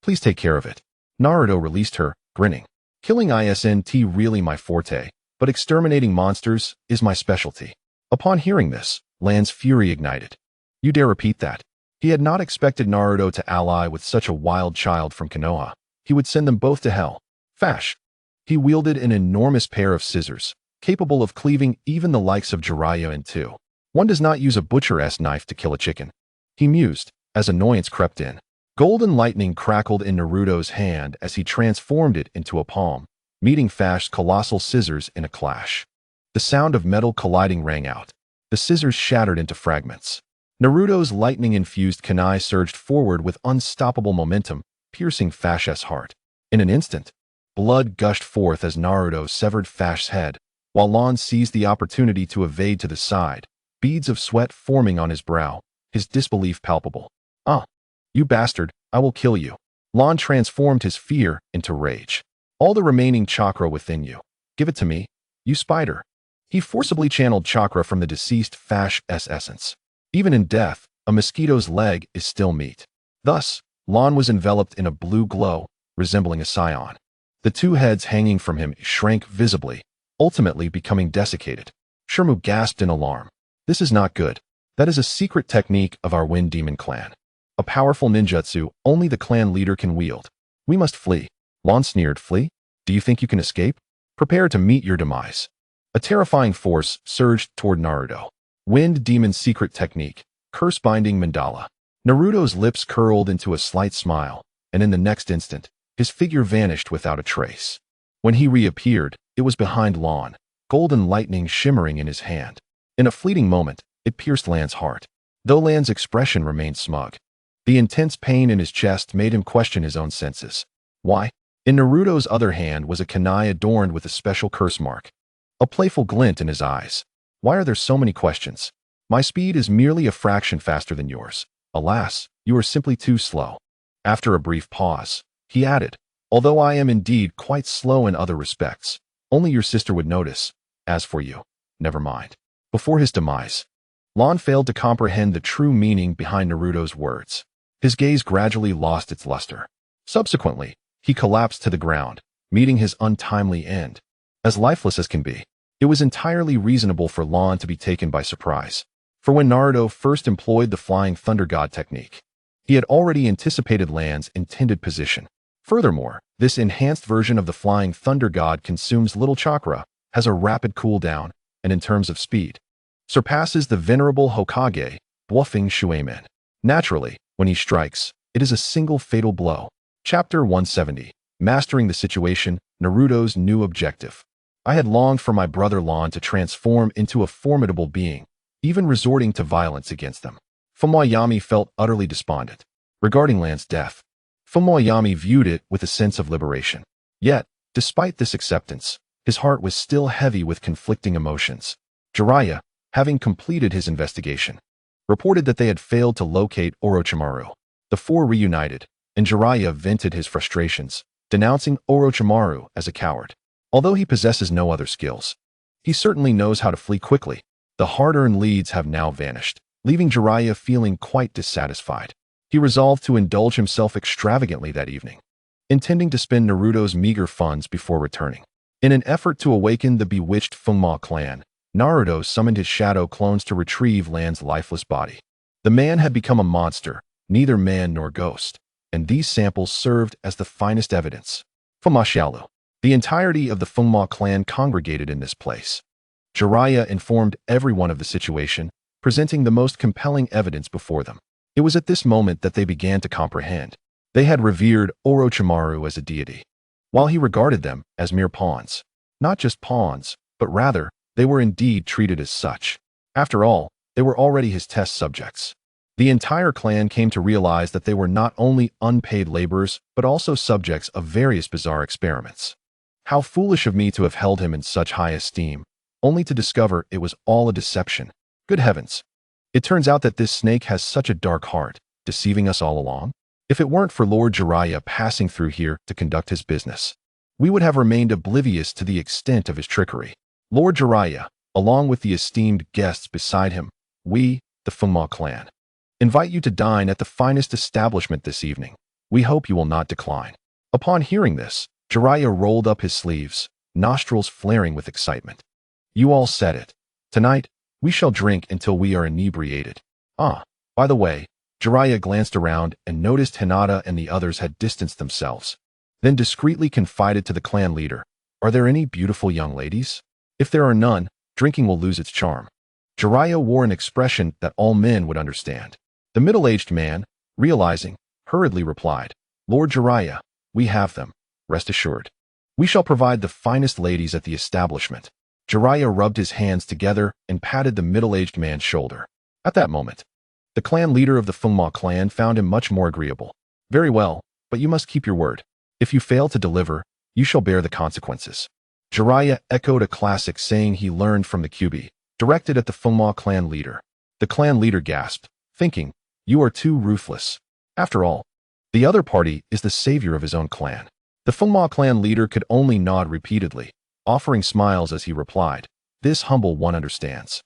please take care of it. Naruto released her, grinning. Killing isn't really my forte, but exterminating monsters is my specialty. Upon hearing this, Lan's fury ignited. You dare repeat that? He had not expected Naruto to ally with such a wild child from Konoha. He would send them both to hell. Fash. He wielded an enormous pair of scissors, capable of cleaving even the likes of Jiraiya in two. One does not use a butcher-esque knife to kill a chicken. He mused, as annoyance crept in. Golden lightning crackled in Naruto's hand as he transformed it into a palm, meeting Fash's colossal scissors in a clash. The sound of metal colliding rang out. The scissors shattered into fragments. Naruto's lightning-infused kunai surged forward with unstoppable momentum, piercing Fash's heart. In an instant, blood gushed forth as Naruto severed Fash's head, while Lon seized the opportunity to evade to the side, beads of sweat forming on his brow, his disbelief palpable. "Ah, you bastard, I will kill you." Lon transformed his fear into rage. "All the remaining chakra within you. Give it to me, you spider." He forcibly channeled chakra from the deceased Fash's essence. Even in death, a mosquito's leg is still meat. Thus, Lon was enveloped in a blue glow, resembling a scion. The two heads hanging from him shrank visibly, ultimately becoming desiccated. Shermu gasped in alarm. "This is not good. That is a secret technique of our Wind Demon clan. A powerful ninjutsu only the clan leader can wield. We must flee." Lon sneered. "Flee? Do you think you can escape? Prepare to meet your demise." A terrifying force surged toward Naruto. Wind Demon's secret technique, curse-binding mandala. Naruto's lips curled into a slight smile, and in the next instant, his figure vanished without a trace. When he reappeared, it was behind Lon, golden lightning shimmering in his hand. In a fleeting moment, it pierced Lan's heart. Though Lan's expression remained smug, the intense pain in his chest made him question his own senses. Why? In Naruto's other hand was a kunai adorned with a special curse mark. A playful glint in his eyes. "Why are there so many questions? My speed is merely a fraction faster than yours. Alas, you are simply too slow." After a brief pause, he added, "Although I am indeed quite slow in other respects, only your sister would notice. As for you, never mind." Before his demise, Lon failed to comprehend the true meaning behind Naruto's words. His gaze gradually lost its luster. Subsequently, he collapsed to the ground, meeting his untimely end. As lifeless as can be, it was entirely reasonable for Lon to be taken by surprise. For when Naruto first employed the Flying Thunder God technique, he had already anticipated Lan's intended position. Furthermore, this enhanced version of the Flying Thunder God consumes little chakra, has a rapid cooldown, and in terms of speed, surpasses the venerable Hokage, Bluffing Shuemen. Naturally, when he strikes, it is a single fatal blow. Chapter 170. Mastering the Situation, Naruto's New Objective. I had longed for my brother Lon to transform into a formidable being, even resorting to violence against them. Fumoyami felt utterly despondent. Regarding Lan's death, Fumoyami viewed it with a sense of liberation. Yet, despite this acceptance, his heart was still heavy with conflicting emotions. Jiraiya, having completed his investigation, reported that they had failed to locate Orochimaru. The four reunited, and Jiraiya vented his frustrations, denouncing Orochimaru as a coward. Although he possesses no other skills, he certainly knows how to flee quickly. The hard-earned leads have now vanished, leaving Jiraiya feeling quite dissatisfied. He resolved to indulge himself extravagantly that evening, intending to spend Naruto's meager funds before returning. In an effort to awaken the bewitched Fengma clan, Naruto summoned his shadow clones to retrieve Lan's lifeless body. The man had become a monster, neither man nor ghost, and these samples served as the finest evidence. Fumashialu. The entirety of the Fengma clan congregated in this place. Jiraiya informed everyone of the situation, presenting the most compelling evidence before them. It was at this moment that they began to comprehend. They had revered Orochimaru as a deity, while he regarded them as mere pawns. Not just pawns, but rather, they were indeed treated as such. After all, they were already his test subjects. The entire clan came to realize that they were not only unpaid laborers, but also subjects of various bizarre experiments. How foolish of me to have held him in such high esteem, only to discover it was all a deception. Good heavens! It turns out that this snake has such a dark heart, deceiving us all along. If it weren't for Lord Jiraiya passing through here to conduct his business, we would have remained oblivious to the extent of his trickery. Lord Jiraiya, along with the esteemed guests beside him, we, the Fengma clan, invite you to dine at the finest establishment this evening. We hope you will not decline. Upon hearing this, Jiraiya rolled up his sleeves, nostrils flaring with excitement. You all said it. Tonight, we shall drink until we are inebriated. Ah, by the way, Jiraiya glanced around and noticed Hinata and the others had distanced themselves, then discreetly confided to the clan leader, "Are there any beautiful young ladies? If there are none, drinking will lose its charm." Jiraiya wore an expression that all men would understand. The middle-aged man, realizing, hurriedly replied, "Lord Jiraiya, we have them. Rest assured. We shall provide the finest ladies at the establishment." Jiraiya rubbed his hands together and patted the middle-aged man's shoulder. At that moment, The clan leader of the Fengma clan found him much more agreeable. Very well, but you must keep your word. If you fail to deliver, you shall bear the consequences. Jiraiya echoed a classic saying he learned from the Kyuubi, directed at the Fengma clan leader. The clan leader gasped, thinking, you are too ruthless. After all, the other party is the savior of his own clan. The Fengma clan leader could only nod repeatedly, offering smiles as he replied, this humble one understands.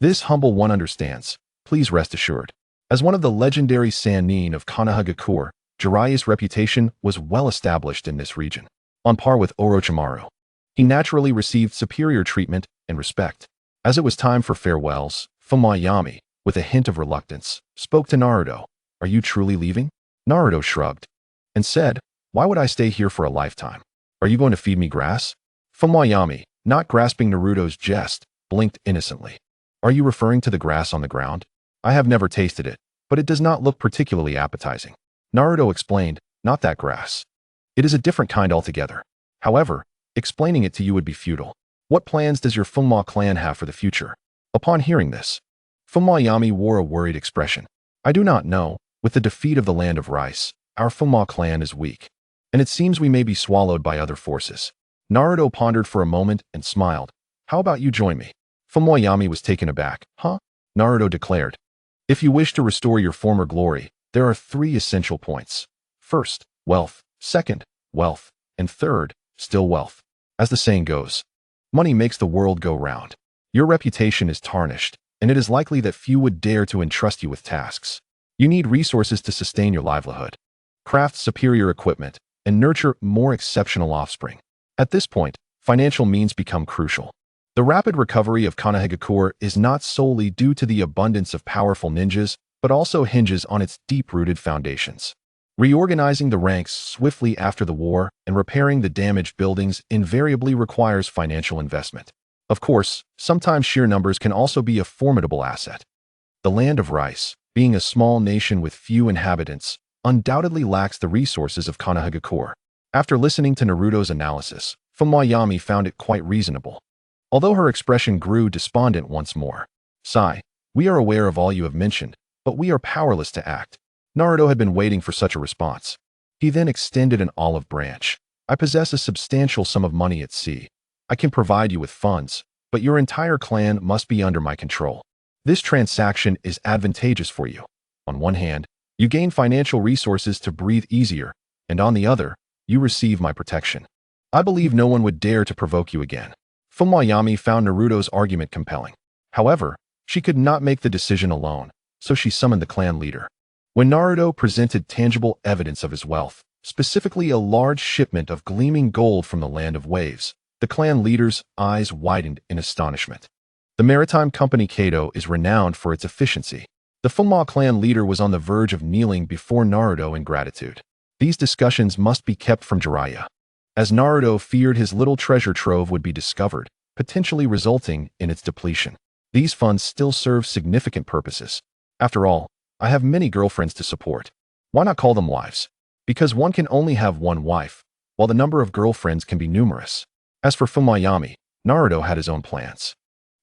This humble one understands, please rest assured. As one of the legendary sanin of Konohagakure, Jiraiya's reputation was well established in this region, on par with Orochimaru. He naturally received superior treatment and respect. As it was time for farewells, Fengma Yami, with a hint of reluctance, spoke to Naruto. Are you truly leaving? Naruto shrugged and said, why would I stay here for a lifetime? Are you going to feed me grass? Fengma Yami, not grasping Naruto's jest, blinked innocently. Are you referring to the grass on the ground? I have never tasted it, but it does not look particularly appetizing. Naruto explained, not that grass. It is a different kind altogether. However, explaining it to you would be futile. What plans does your Fengma clan have for the future? Upon hearing this, Fengma Yami wore a worried expression. I do not know. With the defeat of the land of rice, our Fengma clan is weak, and it seems we may be swallowed by other forces. Naruto pondered for a moment and smiled. How about you join me? Fengma Yami was taken aback. Huh? Naruto declared. If you wish to restore your former glory, there are 3 essential points. First, wealth. Second, wealth. And third, still wealth. As the saying goes, money makes the world go round. Your reputation is tarnished, and it is likely that few would dare to entrust you with tasks. You need resources to sustain your livelihood, craft superior equipment, and nurture more exceptional offspring. At this point, financial means become crucial. The rapid recovery of Konohagakure is not solely due to the abundance of powerful ninjas, but also hinges on its deep-rooted foundations. Reorganizing the ranks swiftly after the war and repairing the damaged buildings invariably requires financial investment. Of course, sometimes sheer numbers can also be a formidable asset. The land of rice, being a small nation with few inhabitants, undoubtedly lacks the resources of Konohagakure. After listening to Naruto's analysis, Fengma Yami found it quite reasonable. Although her expression grew despondent once more. Sigh, we are aware of all you have mentioned, but we are powerless to act. Naruto had been waiting for such a response. He then extended an olive branch. I possess a substantial sum of money at sea. I can provide you with funds, but your entire clan must be under my control. This transaction is advantageous for you. On one hand, you gain financial resources to breathe easier, and on the other, you receive my protection. I believe no one would dare to provoke you again. Fengma Yami found Naruto's argument compelling. However, she could not make the decision alone, so she summoned the clan leader. When Naruto presented tangible evidence of his wealth, specifically a large shipment of gleaming gold from the land of waves, the clan leader's eyes widened in astonishment. The maritime company Kato is renowned for its efficiency. The Fengma clan leader was on the verge of kneeling before Naruto in gratitude. These discussions must be kept from Jiraiya, as Naruto feared his little treasure trove would be discovered, potentially resulting in its depletion. These funds still serve significant purposes. After all, I have many girlfriends to support. Why not call them wives? Because one can only have one wife, while the number of girlfriends can be numerous. As for Fengma Yami, Naruto had his own plans.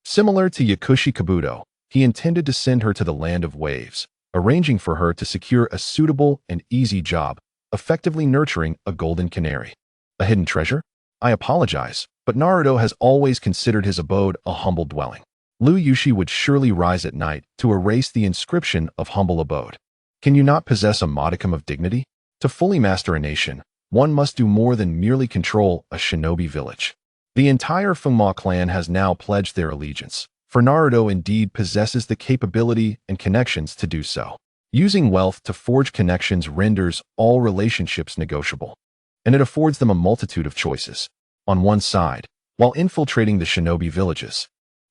Similar to Yakushi Kabuto, he intended to send her to the land of waves, arranging for her to secure a suitable and easy job, effectively nurturing a golden canary. A hidden treasure? I apologize, but Naruto has always considered his abode a humble dwelling. Liu Yushi would surely rise at night to erase the inscription of humble abode. Can you not possess a modicum of dignity? To fully master a nation, one must do more than merely control a shinobi village. The entire Fengma clan has now pledged their allegiance, for Naruto indeed possesses the capability and connections to do so. Using wealth to forge connections renders all relationships negotiable, and it affords them a multitude of choices. On one side, while infiltrating the shinobi villages,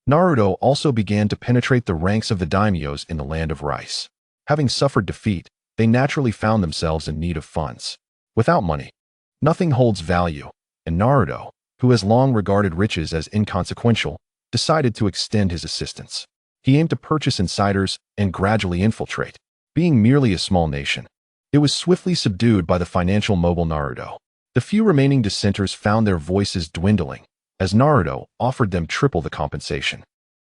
Naruto also began to penetrate the ranks of the daimyos in the land of rice. Having suffered defeat, they naturally found themselves in need of funds. Without money, nothing holds value, and Naruto, who has long regarded riches as inconsequential, decided to extend his assistance. He aimed to purchase insiders and gradually infiltrate. Being merely a small nation, it was swiftly subdued by the financial mobile Naruto. The few remaining dissenters found their voices dwindling, as Naruto offered them triple the compensation.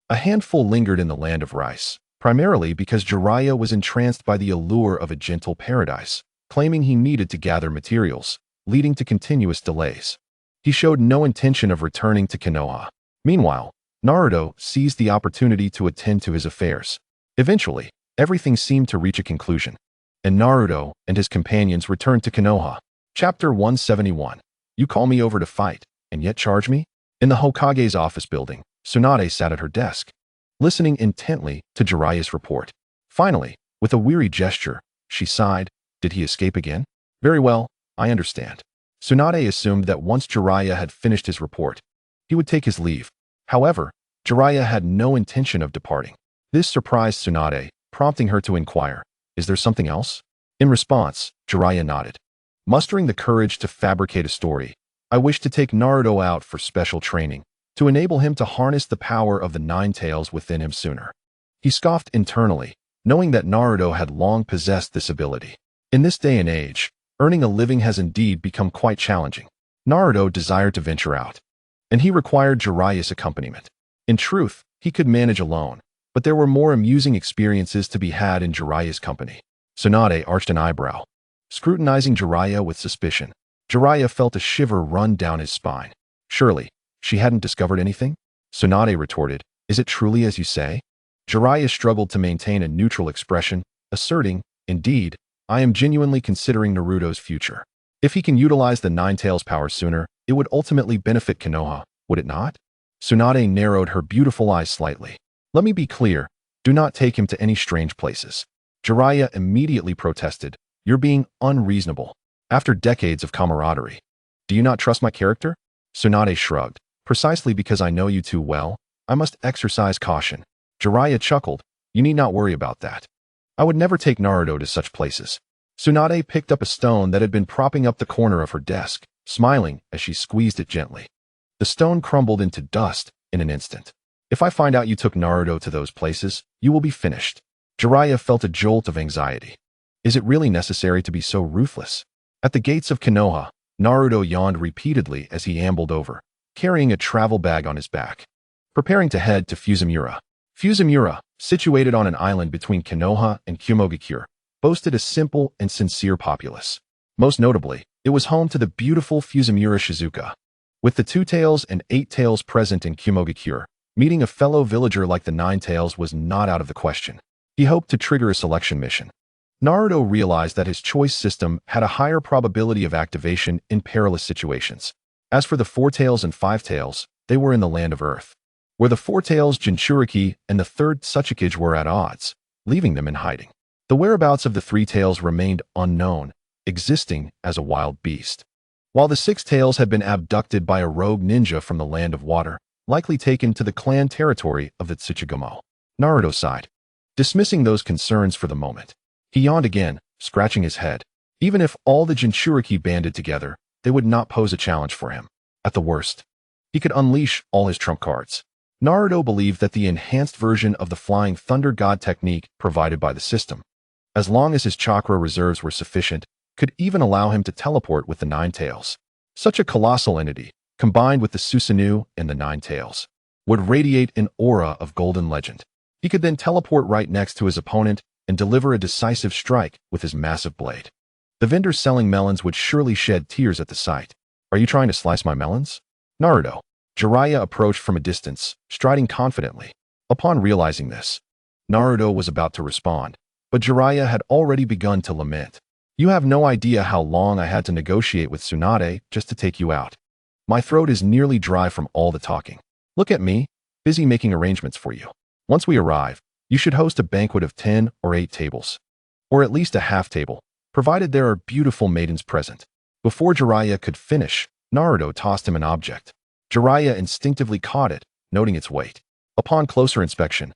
A handful lingered in the land of rice, primarily because Jiraiya was entranced by the allure of a gentle paradise, claiming he needed to gather materials, leading to continuous delays. He showed no intention of returning to Konoha. Meanwhile, Naruto seized the opportunity to attend to his affairs. Eventually, everything seemed to reach a conclusion, and Naruto and his companions returned to Konoha. Chapter 171. You call me over to fight, and yet charge me? In the Hokage's office building, Tsunade sat at her desk, listening intently to Jiraiya's report. Finally, with a weary gesture, she sighed. Did he escape again? Very well, I understand. Tsunade assumed that once Jiraiya had finished his report, he would take his leave. However, Jiraiya had no intention of departing. This surprised Tsunade, prompting her to inquire, is there something else? In response, Jiraiya nodded. Mustering the courage to fabricate a story, I wish to take Naruto out for special training, to enable him to harness the power of the nine tails within him sooner. He scoffed internally, knowing that Naruto had long possessed this ability. In this day and age, earning a living has indeed become quite challenging. Naruto desired to venture out, and he required Jiraiya's accompaniment. In truth, he could manage alone, but there were more amusing experiences to be had in Jiraiya's company. Tsunade arched an eyebrow, scrutinizing Jiraiya with suspicion. Jiraiya felt a shiver run down his spine. Surely, she hadn't discovered anything? Tsunade retorted, is it truly as you say? Jiraiya struggled to maintain a neutral expression, asserting, indeed, I am genuinely considering Naruto's future. If he can utilize the Nine Tails power sooner, it would ultimately benefit Konoha, would it not? Tsunade narrowed her beautiful eyes slightly. Let me be clear, do not take him to any strange places. Jiraiya immediately protested, you're being unreasonable. After decades of camaraderie, do you not trust my character? Tsunade shrugged, precisely because I know you too well, I must exercise caution. Jiraiya chuckled, you need not worry about that. I would never take Naruto to such places. Tsunade picked up a stone that had been propping up the corner of her desk, smiling as she squeezed it gently. The stone crumbled into dust in an instant. If I find out you took Naruto to those places, you will be finished. Jiraiya felt a jolt of anxiety. Is it really necessary to be so ruthless? At the gates of Konoha, Naruto yawned repeatedly as he ambled over, carrying a travel bag on his back, preparing to head to Fusumura. Fusumura, situated on an island between Konoha and Kyuubi, boasted a simple and sincere populace. Most notably, it was home to the beautiful Fusumura Shizuka. With the 2 tails and 8 tails present in Kyuubi, meeting a fellow villager like the 9 tails was not out of the question. He hoped to trigger a selection mission. Naruto realized that his choice system had a higher probability of activation in perilous situations. As for the 4 tails and 5 tails, they were in the land of Earth, where the 4 tails Jinchuriki and the 3rd Tsuchikage were at odds, leaving them in hiding. The whereabouts of the 3 tails remained unknown, existing as a wild beast, while the 6 tails had been abducted by a rogue ninja from the land of water, likely taken to the clan territory of the Tsuchigamo. Naruto sighed, dismissing those concerns for the moment. He yawned again, scratching his head. Even if all the Jinchuriki banded together, they would not pose a challenge for him. At the worst, he could unleash all his trump cards. Naruto believed that the enhanced version of the Flying Thunder God technique provided by the system, as long as his chakra reserves were sufficient, could even allow him to teleport with the 9 tails. Such a colossal entity, combined with the Susanoo and the 9 tails, would radiate an aura of golden legend. He could then teleport right next to his opponent and deliver a decisive strike with his massive blade. The vendors selling melons would surely shed tears at the sight. Are you trying to slice my melons? Naruto. Jiraiya approached from a distance, striding confidently. Upon realizing this, Naruto was about to respond, but Jiraiya had already begun to lament. You have no idea how long I had to negotiate with Tsunade just to take you out. My throat is nearly dry from all the talking. Look at me, busy making arrangements for you. Once we arrive, you should host a banquet of 10 or 8 tables, or at least a half table, provided there are beautiful maidens present. Before Jiraiya could finish, Naruto tossed him an object. Jiraiya instinctively caught it, noting its weight. Upon closer inspection,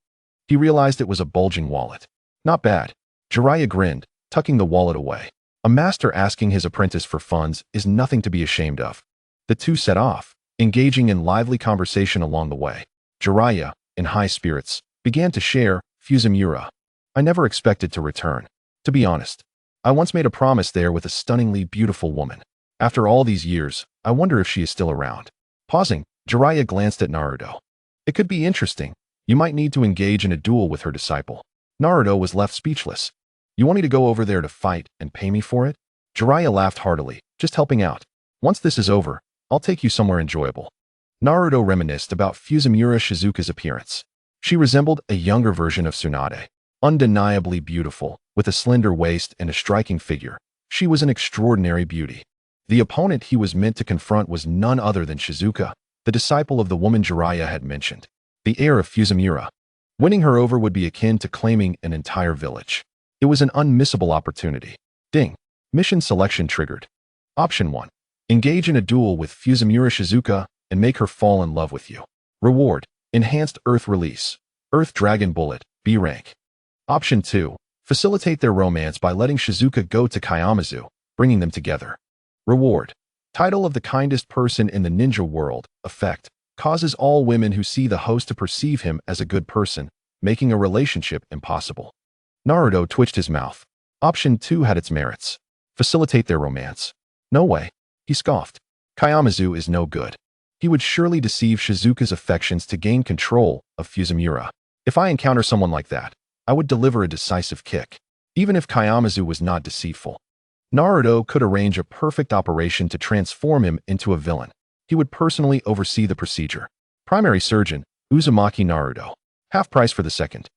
he realized it was a bulging wallet. Not bad. Jiraiya grinned, tucking the wallet away. A master asking his apprentice for funds is nothing to be ashamed of. The two set off, engaging in lively conversation along the way. Jiraiya, in high spirits, began to share Fusumura. I never expected to return. To be honest, I once made a promise there with a stunningly beautiful woman. After all these years, I wonder if she is still around. Pausing, Jiraiya glanced at Naruto. It could be interesting. You might need to engage in a duel with her disciple. Naruto was left speechless. You want me to go over there to fight and pay me for it? Jiraiya laughed heartily, just helping out. Once this is over, I'll take you somewhere enjoyable. Naruto reminisced about Fusumura Shizuka's appearance. She resembled a younger version of Tsunade. Undeniably beautiful, with a slender waist and a striking figure, she was an extraordinary beauty. The opponent he was meant to confront was none other than Shizuka, the disciple of the woman Jiraiya had mentioned, the heir of Fusumura. Winning her over would be akin to claiming an entire village. It was an unmissable opportunity. Ding. Mission selection triggered. Option 1. Engage in a duel with Fusumura Shizuka and make her fall in love with you. Reward. Enhanced Earth Release. Earth Dragon Bullet, B rank. Option 2. Facilitate their romance by letting Shizuka go to Kayamazu, bringing them together. Reward. Title of the kindest person in the ninja world, effect. Causes all women who see the host to perceive him as a good person, making a relationship impossible. Naruto twitched his mouth. Option 2 had its merits. Facilitate their romance. No way. He scoffed. Kayamazu is no good. He would surely deceive Shizuka's affections to gain control of Fusumura. If I encounter someone like that, I would deliver a decisive kick, even if Kayamazu was not deceitful. Naruto could arrange a perfect operation to transform him into a villain. He would personally oversee the procedure. Primary surgeon, Uzumaki Naruto. Half price for the second.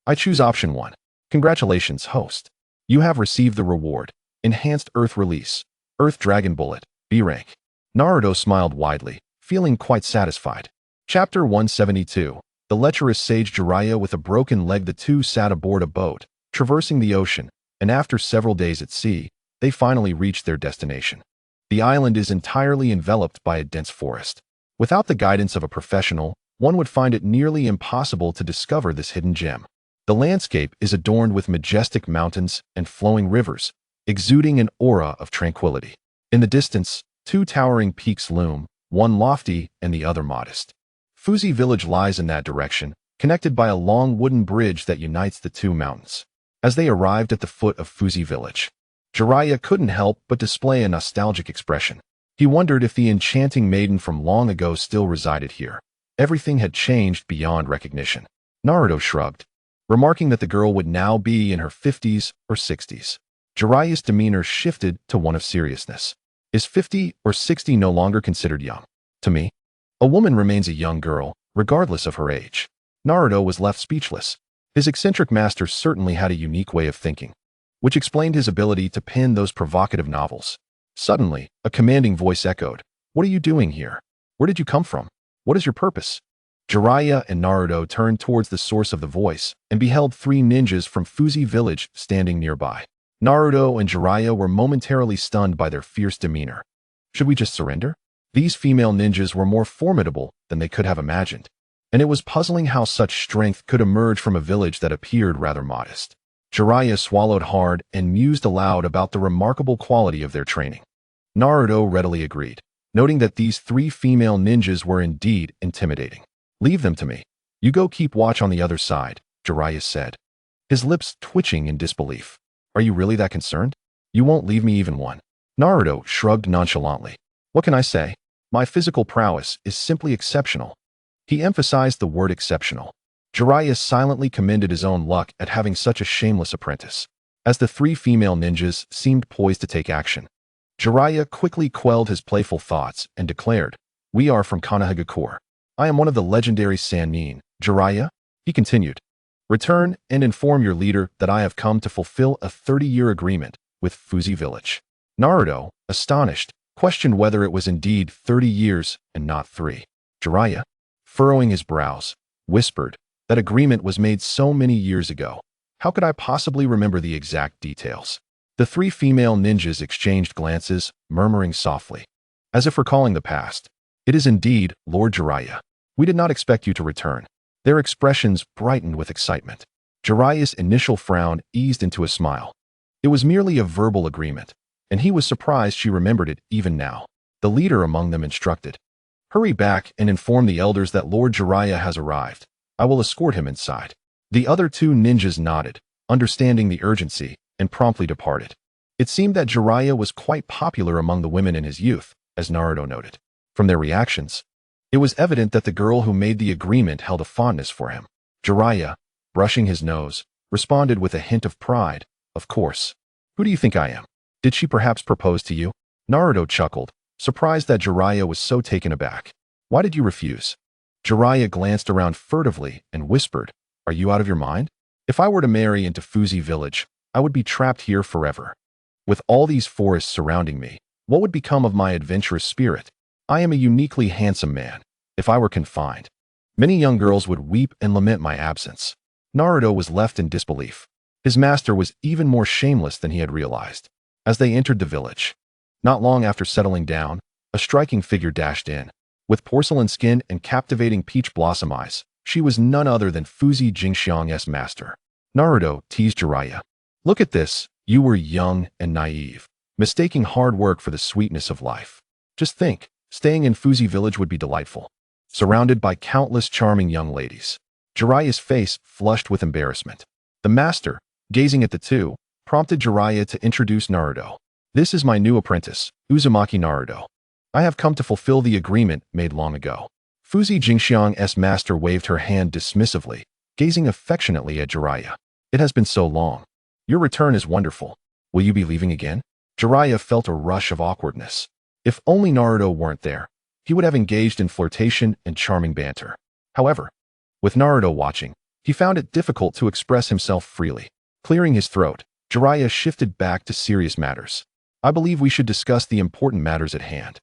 I choose option 1. Congratulations, host. You have received the reward. Enhanced Earth Release. Earth Dragon Bullet, B rank. Naruto smiled widely, feeling quite satisfied. Chapter 172. The lecherous sage Jiraiya with a broken leg. The two sat aboard a boat, traversing the ocean, and after several days at sea, they finally reached their destination. The island is entirely enveloped by a dense forest. Without the guidance of a professional, one would find it nearly impossible to discover this hidden gem. The landscape is adorned with majestic mountains and flowing rivers, exuding an aura of tranquility. In the distance, two towering peaks loom, one lofty and the other modest. Fuzi village lies in that direction, connected by a long wooden bridge that unites the two mountains. As they arrived at the foot of Fuzi village, Jiraiya couldn't help but display a nostalgic expression. He wondered if the enchanting maiden from long ago still resided here. Everything had changed beyond recognition. Naruto shrugged, remarking that the girl would now be in her 50s or 60s. Jiraiya's demeanor shifted to one of seriousness. Is 50 or 60 no longer considered young? To me, a woman remains a young girl, regardless of her age. Naruto was left speechless. His eccentric master certainly had a unique way of thinking, which explained his ability to pen those provocative novels. Suddenly, a commanding voice echoed, "What are you doing here? Where did you come from? What is your purpose?" Jiraiya and Naruto turned towards the source of the voice and beheld three ninjas from Fuzi village standing nearby. Naruto and Jiraiya were momentarily stunned by their fierce demeanor. Should we just surrender? These female ninjas were more formidable than they could have imagined, and it was puzzling how such strength could emerge from a village that appeared rather modest. Jiraiya swallowed hard and mused aloud about the remarkable quality of their training. Naruto readily agreed, noting that these three female ninjas were indeed intimidating. "Leave them to me. You go keep watch on the other side," Jiraiya said, his lips twitching in disbelief. "Are you really that concerned? You won't leave me even one?" Naruto shrugged nonchalantly. "What can I say? My physical prowess is simply exceptional." He emphasized the word exceptional. Jiraiya silently commended his own luck at having such a shameless apprentice. As the three female ninjas seemed poised to take action, Jiraiya quickly quelled his playful thoughts and declared, "We are from Konohagakure. I am one of the legendary sanin. Jiraiya," he continued, "return and inform your leader that I have come to fulfill a 30-year agreement with Fuzi village." Naruto, astonished, questioned whether it was indeed 30 years and not 3. Jiraiya, furrowing his brows, whispered, "That agreement was made so many years ago. How could I possibly remember the exact details?" The three female ninjas exchanged glances, murmuring softly, as if recalling the past. "It is indeed, Lord Jiraiya. We did not expect you to return." Their expressions brightened with excitement. Jiraiya's initial frown eased into a smile. It was merely a verbal agreement, and he was surprised she remembered it even now. The leader among them instructed, "Hurry back and inform the elders that Lord Jiraiya has arrived. I will escort him inside." The other two ninjas nodded, understanding the urgency, and promptly departed. It seemed that Jiraiya was quite popular among the women in his youth, as Naruto noted. From their reactions, it was evident that the girl who made the agreement held a fondness for him. Jiraiya, brushing his nose, responded with a hint of pride. Of course. Who do you think I am? Did she perhaps propose to you? Naruto chuckled, surprised that Jiraiya was so taken aback. Why did you refuse? Jiraiya glanced around furtively and whispered, Are you out of your mind? If I were to marry into Fuzi village, I would be trapped here forever. With all these forests surrounding me, what would become of my adventurous spirit? I am a uniquely handsome man. If I were confined, many young girls would weep and lament my absence. Naruto was left in disbelief. His master was even more shameless than he had realized. As they entered the village, not long after settling down, a striking figure dashed in. With porcelain skin and captivating peach blossom eyes, she was none other than Fuzi Jingxiang's master. Naruto teased Jiraiya. Look at this, you were young and naive, mistaking hard work for the sweetness of life. Just think, staying in Fuzi village would be delightful, surrounded by countless charming young ladies. Jiraiya's face flushed with embarrassment. The master, gazing at the two, prompted Jiraiya to introduce Naruto. This is my new apprentice, Uzumaki Naruto. I have come to fulfill the agreement made long ago. Fuzi Jingxiang's master waved her hand dismissively, gazing affectionately at Jiraiya. It has been so long. Your return is wonderful. Will you be leaving again? Jiraiya felt a rush of awkwardness. If only Naruto weren't there, he would have engaged in flirtation and charming banter. However, with Naruto watching, he found it difficult to express himself freely. Clearing his throat, Jiraiya shifted back to serious matters. I believe we should discuss the important matters at hand.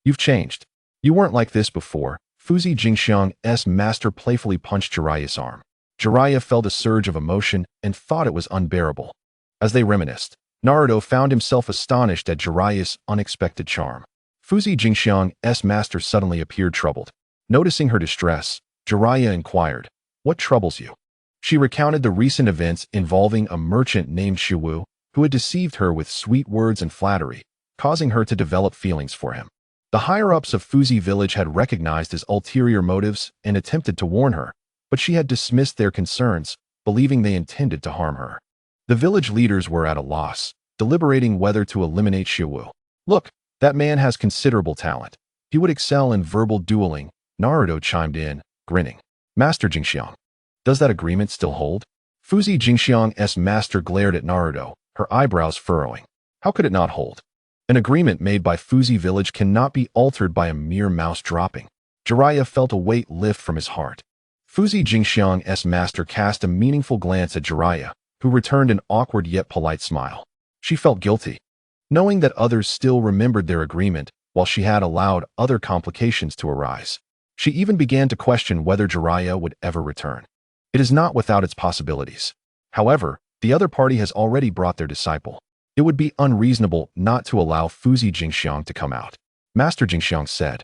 You've changed. You weren't like this before. Fuzi Jingxiang's master playfully punched Jiraiya's arm. Jiraiya felt a surge of emotion and thought it was unbearable. As they reminisced, Naruto found himself astonished at Jiraiya's unexpected charm. Fuzi Jingxiang's master suddenly appeared troubled. Noticing her distress, Jiraiya inquired, What troubles you? She recounted the recent events involving a merchant named Shiwu, who had deceived her with sweet words and flattery, causing her to develop feelings for him. The higher-ups of Fuzi village had recognized his ulterior motives and attempted to warn her, but she had dismissed their concerns, believing they intended to harm her. The village leaders were at a loss, deliberating whether to eliminate Shiwu. Look, that man has considerable talent. He would excel in verbal dueling, Naruto chimed in, grinning. Master Jingxiang, does that agreement still hold? Fuzi Jingxiang's master glared at Naruto, her eyebrows furrowing. How could it not hold? An agreement made by Fuzi village cannot be altered by a mere mouse dropping. Jiraiya felt a weight lift from his heart. Fuzi Jingxiang's master cast a meaningful glance at Jiraiya, who returned an awkward yet polite smile. She felt guilty, knowing that others still remembered their agreement while she had allowed other complications to arise. She even began to question whether Jiraiya would ever return. It is not without its possibilities. However, the other party has already brought their disciple. It would be unreasonable not to allow Fuzi Jingxiang to come out. Master Jingxiang said,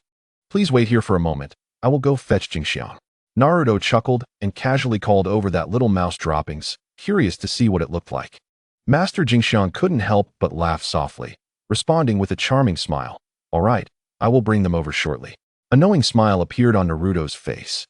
Please wait here for a moment. I will go fetch Jingxiang. Naruto chuckled and casually called over that little mouse droppings, curious to see what it looked like. Master Jingxiang couldn't help but laugh softly, responding with a charming smile. All right, I will bring them over shortly. A knowing smile appeared on Naruto's face.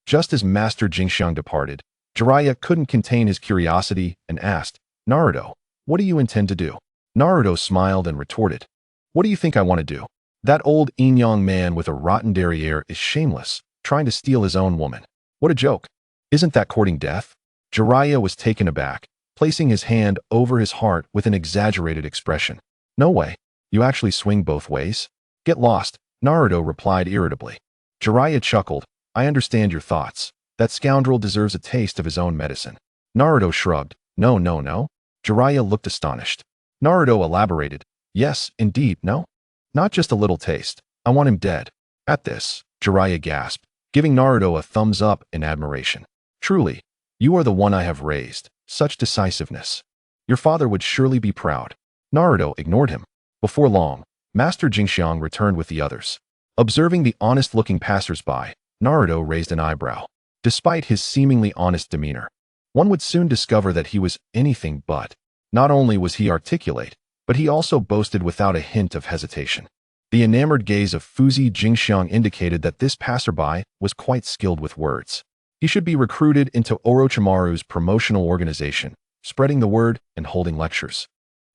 Just as Master Jingxiang departed, Jiraiya couldn't contain his curiosity and asked, Naruto, what do you intend to do? Naruto smiled and retorted, What do you think I want to do? That old yin-yang man with a rotten derriere is shameless, trying to steal his own woman. What a joke. Isn't that courting death? Jiraiya was taken aback, placing his hand over his heart with an exaggerated expression. No way. You actually swing both ways? Get lost, Naruto replied irritably. Jiraiya chuckled, I understand your thoughts. That scoundrel deserves a taste of his own medicine. Naruto shrugged. No, no, no. Jiraiya looked astonished. Naruto elaborated. Yes, indeed, no? Not just a little taste. I want him dead. At this, Jiraiya gasped, giving Naruto a thumbs up in admiration. Truly, you are the one I have raised. Such decisiveness. Your father would surely be proud. Naruto ignored him. Before long, Master Jingxiang returned with the others. Observing the honest-looking passers-by, Naruto raised an eyebrow. Despite his seemingly honest demeanor, one would soon discover that he was anything but. Not only was he articulate, but he also boasted without a hint of hesitation. The enamored gaze of Fuzi Jingxiang indicated that this passerby was quite skilled with words. He should be recruited into Orochimaru's promotional organization, spreading the word and holding lectures.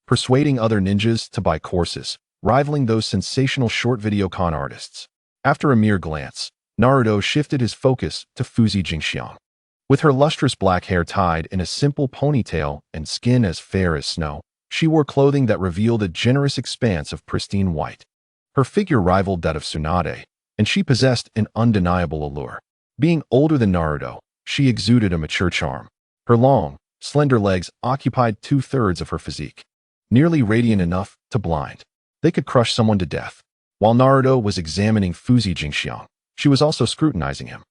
Persuading other ninjas to buy courses, rivaling those sensational short video con artists. After a mere glance, Naruto shifted his focus to Fuzi Jingxiang. With her lustrous black hair tied in a simple ponytail and skin as fair as snow, she wore clothing that revealed a generous expanse of pristine white. Her figure rivaled that of Tsunade, and she possessed an undeniable allure. Being older than Naruto, she exuded a mature charm. Her long, slender legs occupied 2/3 of her physique, nearly radiant enough to blind. They could crush someone to death. While Naruto was examining Fuzi Jingxiang, she was also scrutinizing him.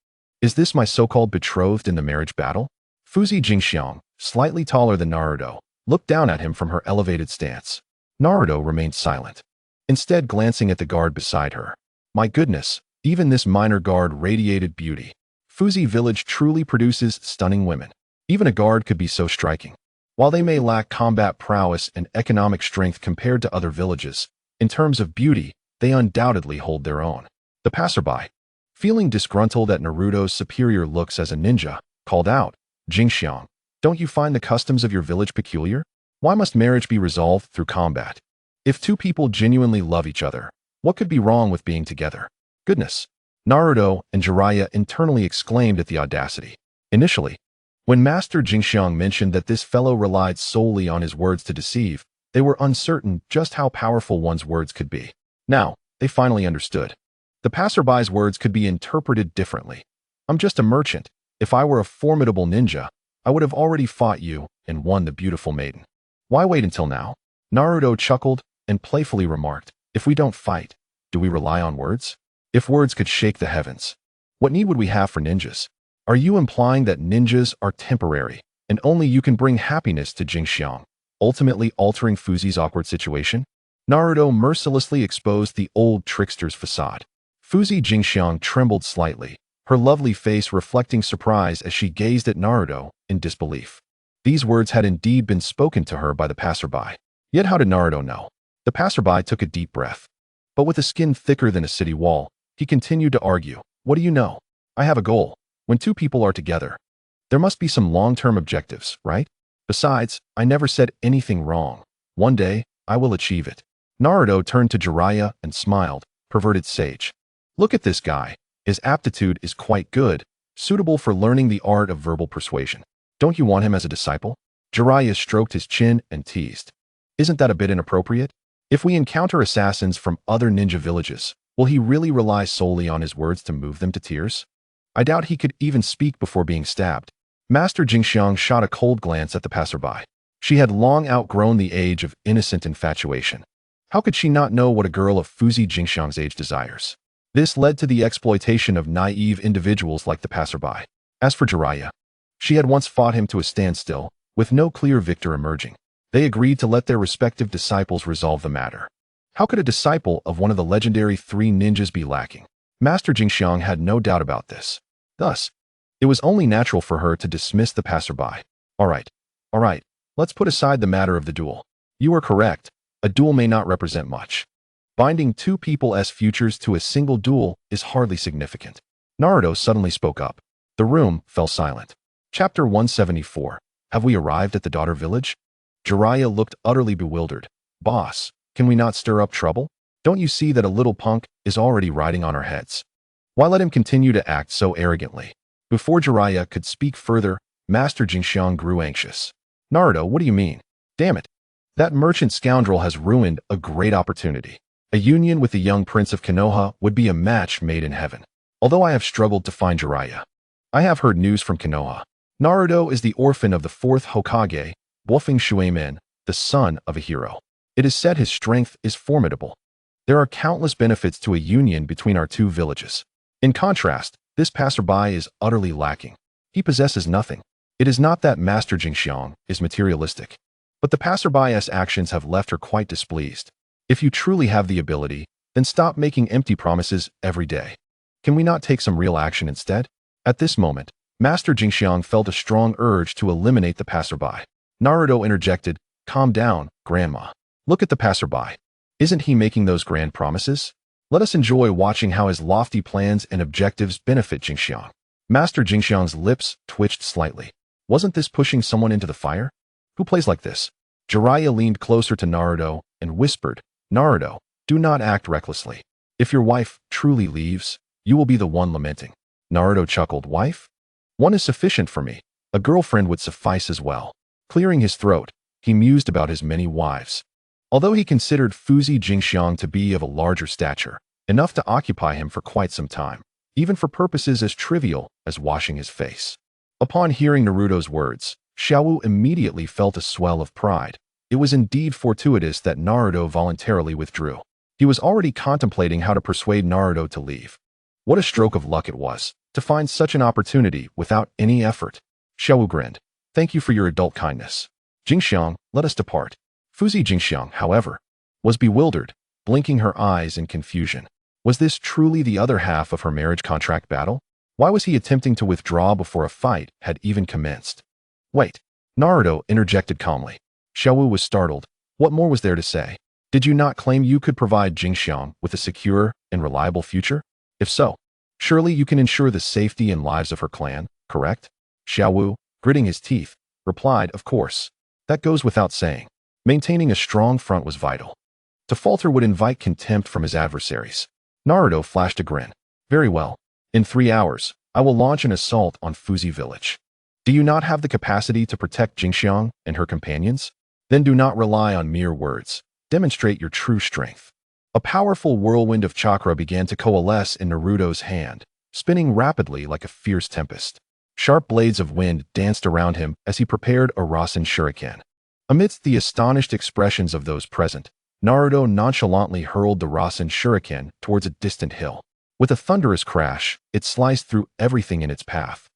Is this my so-called betrothed in the marriage battle? Fuzi Jingxiang, slightly taller than Naruto, looked down at him from her elevated stance. Naruto remained silent, instead glancing at the guard beside her. My goodness, even this minor guard radiated beauty. Fuzi village truly produces stunning women. Even a guard could be so striking. While they may lack combat prowess and economic strength compared to other villages, in terms of beauty, they undoubtedly hold their own. The passerby, feeling disgruntled at Naruto's superior looks as a ninja, called out, Jingxiang, don't you find the customs of your village peculiar? Why must marriage be resolved through combat? If two people genuinely love each other, what could be wrong with being together? Goodness! Naruto and Jiraiya internally exclaimed at the audacity. Initially, when Master Jingxiang mentioned that this fellow relied solely on his words to deceive, they were uncertain just how powerful one's words could be. Now, they finally understood. The passerby's words could be interpreted differently. I'm just a merchant. If I were a formidable ninja, I would have already fought you and won the beautiful maiden. Why wait until now? Naruto chuckled and playfully remarked, if we don't fight, do we rely on words? If words could shake the heavens, what need would we have for ninjas? Are you implying that ninjas are temporary and only you can bring happiness to Jingxiang, ultimately altering Fuzi's awkward situation? Naruto mercilessly exposed the old trickster's facade. Fuzi Jingxiang trembled slightly, her lovely face reflecting surprise as she gazed at Naruto in disbelief. These words had indeed been spoken to her by the passerby. Yet how did Naruto know? The passerby took a deep breath. But with a skin thicker than a city wall, he continued to argue. What do you know? I have a goal. When two people are together, there must be some long-term objectives, right? Besides, I never said anything wrong. One day, I will achieve it. Naruto turned to Jiraiya and smiled, perverted sage. Look at this guy. His aptitude is quite good, suitable for learning the art of verbal persuasion. Don't you want him as a disciple? Jiraiya stroked his chin and teased. Isn't that a bit inappropriate? If we encounter assassins from other ninja villages, will he really rely solely on his words to move them to tears? I doubt he could even speak before being stabbed. Master Jingxiang shot a cold glance at the passerby. She had long outgrown the age of innocent infatuation. How could she not know what a girl of Fuzi Jingxiang's age desires? This led to the exploitation of naive individuals like the passerby. As for Jiraiya, she had once fought him to a standstill, with no clear victor emerging. They agreed to let their respective disciples resolve the matter. How could a disciple of one of the legendary three ninjas be lacking? Master Jingxiang had no doubt about this. Thus, it was only natural for her to dismiss the passerby. All right, let's put aside the matter of the duel. You are correct, a duel may not represent much. Binding two people as futures to a single duel is hardly significant. Naruto suddenly spoke up. The room fell silent. Chapter 174. Have we arrived at the daughter village? Jiraiya looked utterly bewildered. Boss, can we not stir up trouble? Don't you see that a little punk is already riding on our heads? Why let him continue to act so arrogantly? Before Jiraiya could speak further, Master Jingxiang grew anxious. Naruto, what do you mean? Damn it. That merchant scoundrel has ruined a great opportunity. A union with the young prince of Konoha would be a match made in heaven. Although I have struggled to find Jiraiya, I have heard news from Konoha. Naruto is the orphan of the fourth Hokage, Wolfing Shuemin, the son of a hero. It is said his strength is formidable. There are countless benefits to a union between our two villages. In contrast, this passerby is utterly lacking. He possesses nothing. It is not that Master Jingxiang is materialistic, but the passerby's actions have left her quite displeased. If you truly have the ability, then stop making empty promises every day. Can we not take some real action instead? At this moment, Master Jingxiang felt a strong urge to eliminate the passerby. Naruto interjected, calm down, grandma. Look at the passerby. Isn't he making those grand promises? Let us enjoy watching how his lofty plans and objectives benefit Jingxiang. Master Jingxiang's lips twitched slightly. Wasn't this pushing someone into the fire? Who plays like this? Jiraiya leaned closer to Naruto and whispered, Naruto, do not act recklessly. If your wife truly leaves, you will be the one lamenting. Naruto chuckled, wife? One is sufficient for me. A girlfriend would suffice as well. Clearing his throat, he mused about his many wives. Although he considered Fuzi Jingxiang to be of a larger stature, enough to occupy him for quite some time, even for purposes as trivial as washing his face. Upon hearing Naruto's words, Xiaowu immediately felt a swell of pride. It was indeed fortuitous that Naruto voluntarily withdrew. He was already contemplating how to persuade Naruto to leave. What a stroke of luck it was, to find such an opportunity without any effort. Xiaowu grinned. Thank you for your adult kindness. Jingxiang, let us depart. Fuzi Jingxiang, however, was bewildered, blinking her eyes in confusion. Was this truly the other half of her marriage contract battle? Why was he attempting to withdraw before a fight had even commenced? Wait, Naruto interjected calmly. Xiaowu was startled. What more was there to say? Did you not claim you could provide Jingxiang with a secure and reliable future? If so, surely you can ensure the safety and lives of her clan, correct? Xiaowu, gritting his teeth, replied, of course. That goes without saying. Maintaining a strong front was vital. To falter would invite contempt from his adversaries. Naruto flashed a grin. Very well. In 3 hours, I will launch an assault on Fuzi village. Do you not have the capacity to protect Jingxiang and her companions? Then do not rely on mere words. Demonstrate your true strength. A powerful whirlwind of chakra began to coalesce in Naruto's hand, spinning rapidly like a fierce tempest. Sharp blades of wind danced around him as he prepared a Rasen shuriken. Amidst the astonished expressions of those present, Naruto nonchalantly hurled the Rasen shuriken towards a distant hill. With a thunderous crash, it sliced through everything in its path.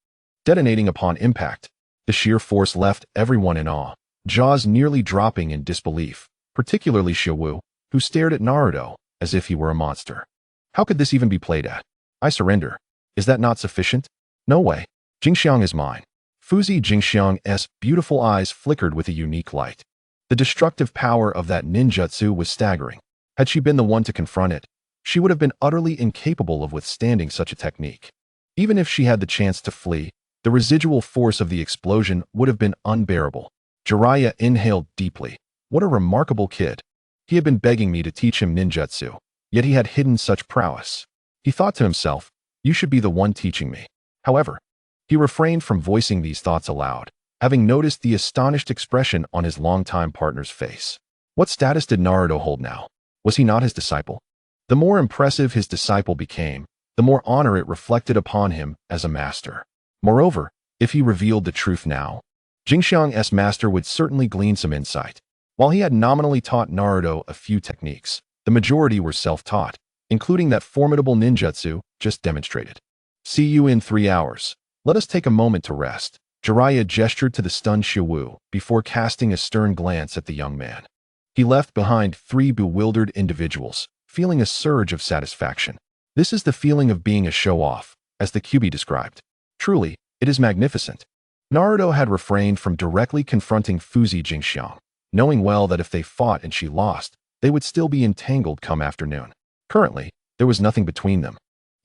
Detonating upon impact, the sheer force left everyone in awe, jaws nearly dropping in disbelief, particularly Xiaowu, who stared at Naruto as if he were a monster. How could this even be played at? I surrender. Is that not sufficient? No way. Jingxiang is mine. Fuzi Jingxiang's beautiful eyes flickered with a unique light. The destructive power of that ninjutsu was staggering. Had she been the one to confront it, she would have been utterly incapable of withstanding such a technique. Even if she had the chance to flee, the residual force of the explosion would have been unbearable. Jiraiya inhaled deeply. What a remarkable kid. He had been begging me to teach him ninjutsu, yet he had hidden such prowess. He thought to himself, you should be the one teaching me. However, he refrained from voicing these thoughts aloud, having noticed the astonished expression on his longtime partner's face. What status did Naruto hold now? Was he not his disciple? The more impressive his disciple became, the more honor it reflected upon him as a master. Moreover, if he revealed the truth now, Jingxiang's master would certainly glean some insight. While he had nominally taught Naruto a few techniques, the majority were self-taught, including that formidable ninjutsu just demonstrated. See you in 3 hours. Let us take a moment to rest. Jiraiya gestured to the stunned Xiaowu before casting a stern glance at the young man. He left behind 3 bewildered individuals, feeling a surge of satisfaction. This is the feeling of being a show-off, as the Kyuubi described. Truly, it is magnificent. Naruto had refrained from directly confronting Fuzi Jingxiang, knowing well that if they fought and she lost, they would still be entangled come afternoon. Currently, there was nothing between them.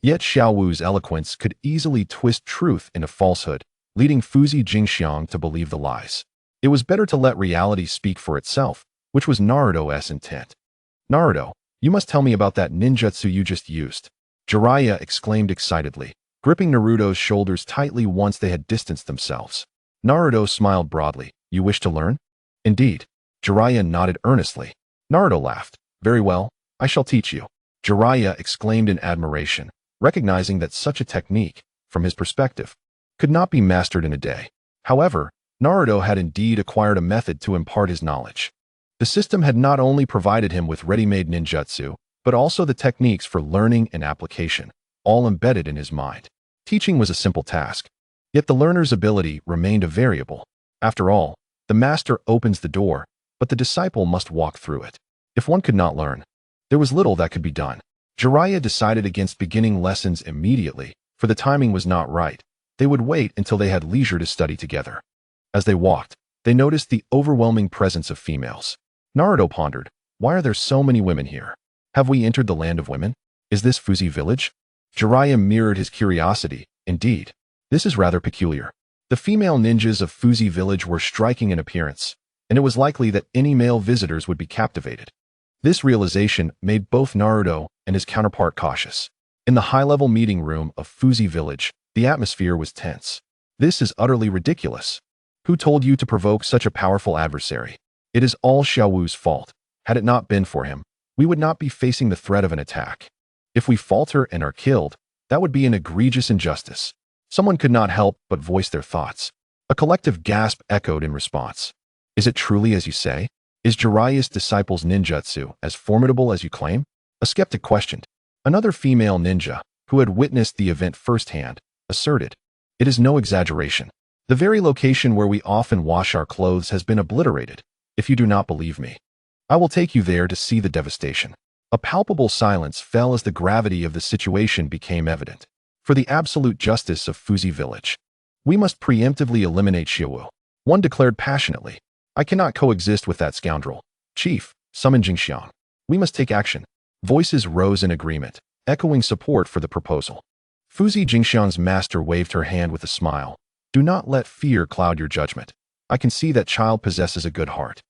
Yet Xiaowu's eloquence could easily twist truth into falsehood, leading Fuzi Jingxiang to believe the lies. It was better to let reality speak for itself, which was Naruto's intent. Naruto, you must tell me about that ninjutsu you just used. Jiraiya exclaimed excitedly, gripping Naruto's shoulders tightly once they had distanced themselves. Naruto smiled broadly. You wish to learn? Indeed. Jiraiya nodded earnestly. Naruto laughed. Very well, I shall teach you. Jiraiya exclaimed in admiration, recognizing that such a technique, from his perspective, could not be mastered in a day. However, Naruto had indeed acquired a method to impart his knowledge. The system had not only provided him with ready-made ninjutsu, but also the techniques for learning and application, all embedded in his mind. Teaching was a simple task, yet the learner's ability remained a variable. After all, the master opens the door, but the disciple must walk through it. If one could not learn, there was little that could be done. Jiraiya decided against beginning lessons immediately, for the timing was not right. They would wait until they had leisure to study together. As they walked, they noticed the overwhelming presence of females. Naruto pondered, why are there so many women here? Have we entered the land of women? Is this Fuzi village? Jiraiya mirrored his curiosity. Indeed, this is rather peculiar. The female ninjas of Fuzi village were striking in appearance, and it was likely that any male visitors would be captivated. This realization made both Naruto and his counterpart cautious. In the high-level meeting room of Fuzi village, the atmosphere was tense. This is utterly ridiculous. Who told you to provoke such a powerful adversary? It is all Xiaowu's fault. Had it not been for him, we would not be facing the threat of an attack. If we falter and are killed, that would be an egregious injustice. Someone could not help but voice their thoughts. A collective gasp echoed in response. Is it truly as you say? Is Jiraiya's disciples' ninjutsu as formidable as you claim? A skeptic questioned. Another female ninja, who had witnessed the event firsthand, asserted. It is no exaggeration. The very location where we often wash our clothes has been obliterated. If you do not believe me, I will take you there to see the devastation. A palpable silence fell as the gravity of the situation became evident. For the absolute justice of Fuzi Village, we must preemptively eliminate Xiaowu. One declared passionately. I cannot coexist with that scoundrel. Chief, summon Jingxiang. We must take action. Voices rose in agreement, echoing support for the proposal. Fuzi Jingxiang's master waved her hand with a smile. Do not let fear cloud your judgment. I can see that child possesses a good heart.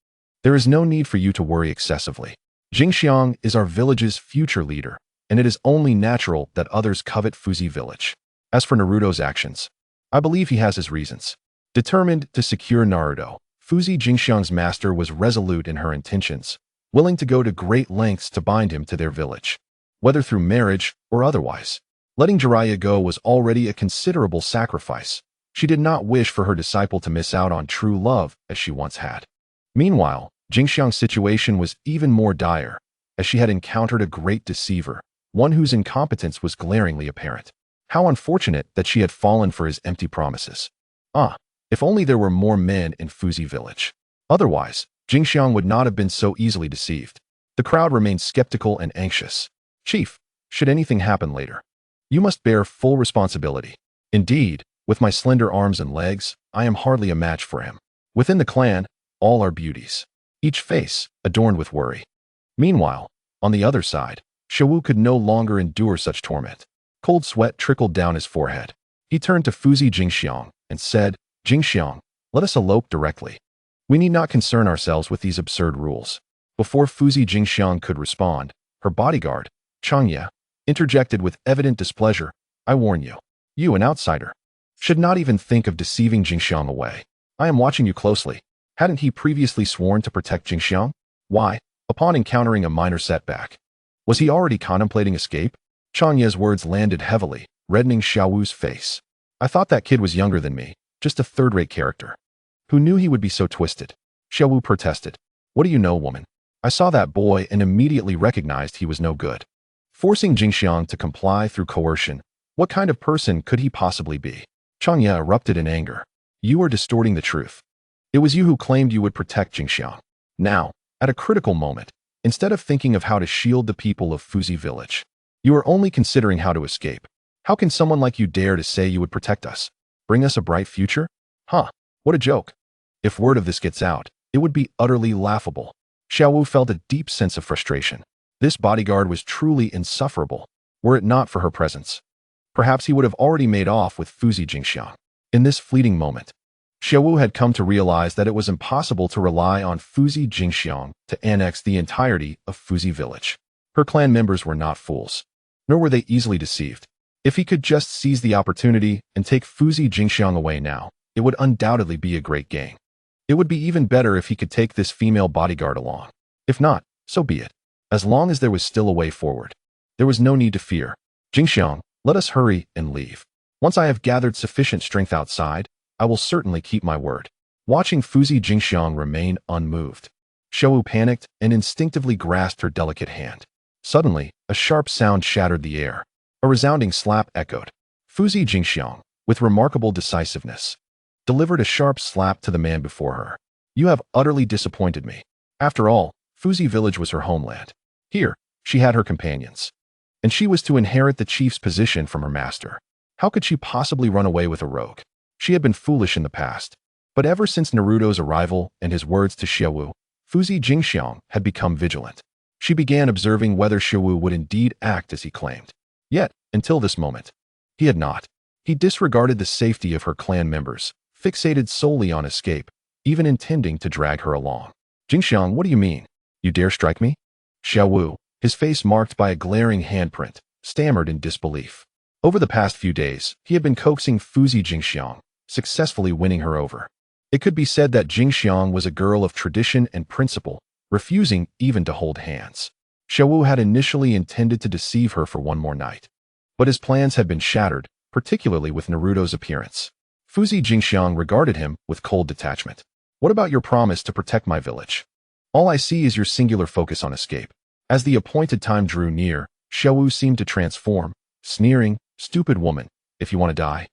There is no need for you to worry excessively. Jingxiang is our village's future leader, and it is only natural that others covet Fuzi Village. As for Naruto's actions, I believe he has his reasons. Determined to secure Naruto, Fuzi Jingxiang's master was resolute in her intentions, willing to go to great lengths to bind him to their village, whether through marriage or otherwise. Letting Jiraiya go was already a considerable sacrifice. She did not wish for her disciple to miss out on true love as she once had. Meanwhile, Jingxiang's situation was even more dire, as she had encountered a great deceiver, one whose incompetence was glaringly apparent. How unfortunate that she had fallen for his empty promises. If only there were more men in Fuzi Village. Otherwise, Jingxiang would not have been so easily deceived. The crowd remained skeptical and anxious. Chief, should anything happen later, you must bear full responsibility. Indeed, with my slender arms and legs, I am hardly a match for him. Within the clan, all are beauties, each face adorned with worry. Meanwhile, on the other side, Xiaowu could no longer endure such torment. Cold sweat trickled down his forehead. He turned to Fuzi Jingxiang and said, Jingxiang, let us elope directly. We need not concern ourselves with these absurd rules. Before Fuzi Jingxiang could respond, her bodyguard, Changye, interjected with evident displeasure. I warn you, you, an outsider, should not even think of deceiving Jingxiang away. I am watching you closely. Hadn't he previously sworn to protect Jingxiang? Why, upon encountering a minor setback, was he already contemplating escape? Changye's words landed heavily, reddening Xiaowu's face. I thought that kid was younger than me, just a third-rate character. Who knew he would be so twisted? Xiaowu protested. What do you know, woman? I saw that boy and immediately recognized he was no good. Forcing Jingxiang to comply through coercion, what kind of person could he possibly be? Changye erupted in anger. You are distorting the truth. It was you who claimed you would protect Jingxiang. Now, at a critical moment, instead of thinking of how to shield the people of Fuzi Village, you are only considering how to escape. How can someone like you dare to say you would protect us? Bring us a bright future? What a joke. If word of this gets out, it would be utterly laughable. Xiaowu felt a deep sense of frustration. This bodyguard was truly insufferable, were it not for her presence. Perhaps he would have already made off with Fuzi Jingxiang. In this fleeting moment, Xiaowu had come to realize that it was impossible to rely on Fuzi Jingxiang to annex the entirety of Fuzi Village. Her clan members were not fools, nor were they easily deceived. If he could just seize the opportunity and take Fuzi Jingxiang away now, it would undoubtedly be a great gain. It would be even better if he could take this female bodyguard along. If not, so be it. As long as there was still a way forward, there was no need to fear. Jingxiang, let us hurry and leave. Once I have gathered sufficient strength outside, I will certainly keep my word. Watching Fuzi Jingxiang remain unmoved, Xiaowu panicked and instinctively grasped her delicate hand. Suddenly, a sharp sound shattered the air. A resounding slap echoed. Fuzi Jingxiang, with remarkable decisiveness, delivered a sharp slap to the man before her. You have utterly disappointed me. After all, Fuzi Village was her homeland. Here, she had her companions, and she was to inherit the chief's position from her master. How could she possibly run away with a rogue? She had been foolish in the past, but ever since Naruto's arrival and his words to Xiaowu, Fuzi Jingxiang had become vigilant. She began observing whether Xiaowu would indeed act as he claimed. Yet, until this moment, he had not. He disregarded the safety of her clan members, fixated solely on escape, even intending to drag her along. Jingxiang, what do you mean? You dare strike me? Xiaowu, his face marked by a glaring handprint, stammered in disbelief. Over the past few days, he had been coaxing Fuzi Jingxiang, successfully winning her over. It could be said that Jingxiang was a girl of tradition and principle, refusing even to hold hands. Xiaowu had initially intended to deceive her for one more night, but his plans had been shattered, particularly with Naruto's appearance. Fuzi Jingxiang regarded him with cold detachment. What about your promise to protect my village? All I see is your singular focus on escape. As the appointed time drew near, Xiaowu seemed to transform, sneering, "Stupid woman, if you want to die.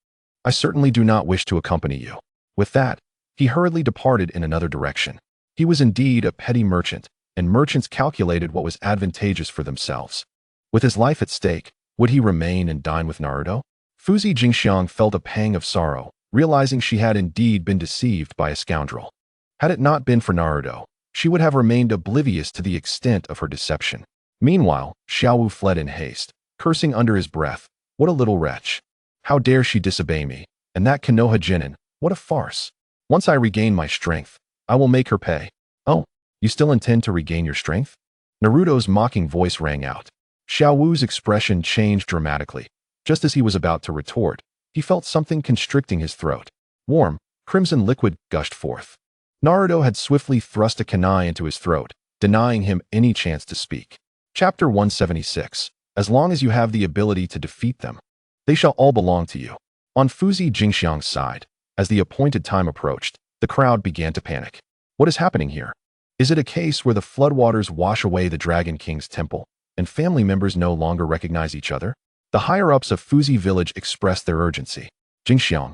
I certainly do not wish to accompany you." With that, he hurriedly departed in another direction. He was indeed a petty merchant, and merchants calculated what was advantageous for themselves. With his life at stake, would he remain and dine with Naruto? Fuzi Jingxiang felt a pang of sorrow, realizing she had indeed been deceived by a scoundrel. Had it not been for Naruto, she would have remained oblivious to the extent of her deception. Meanwhile, Xiaowu fled in haste, cursing under his breath, "What a little wretch! How dare she disobey me? And that Konoha Genin, what a farce! Once I regain my strength, I will make her pay." "Oh, you still intend to regain your strength?" Naruto's mocking voice rang out. Xiaowu's expression changed dramatically. Just as he was about to retort, he felt something constricting his throat. Warm, crimson liquid gushed forth. Naruto had swiftly thrust a kunai into his throat, denying him any chance to speak. Chapter 176. As long as you have the ability to defeat them, they shall all belong to you. On Fuzi Jingxiang's side, as the appointed time approached, the crowd began to panic. What is happening here? Is it a case where the floodwaters wash away the Dragon King's temple, and family members no longer recognize each other? The higher-ups of Fuzi village expressed their urgency. "Jingxiang,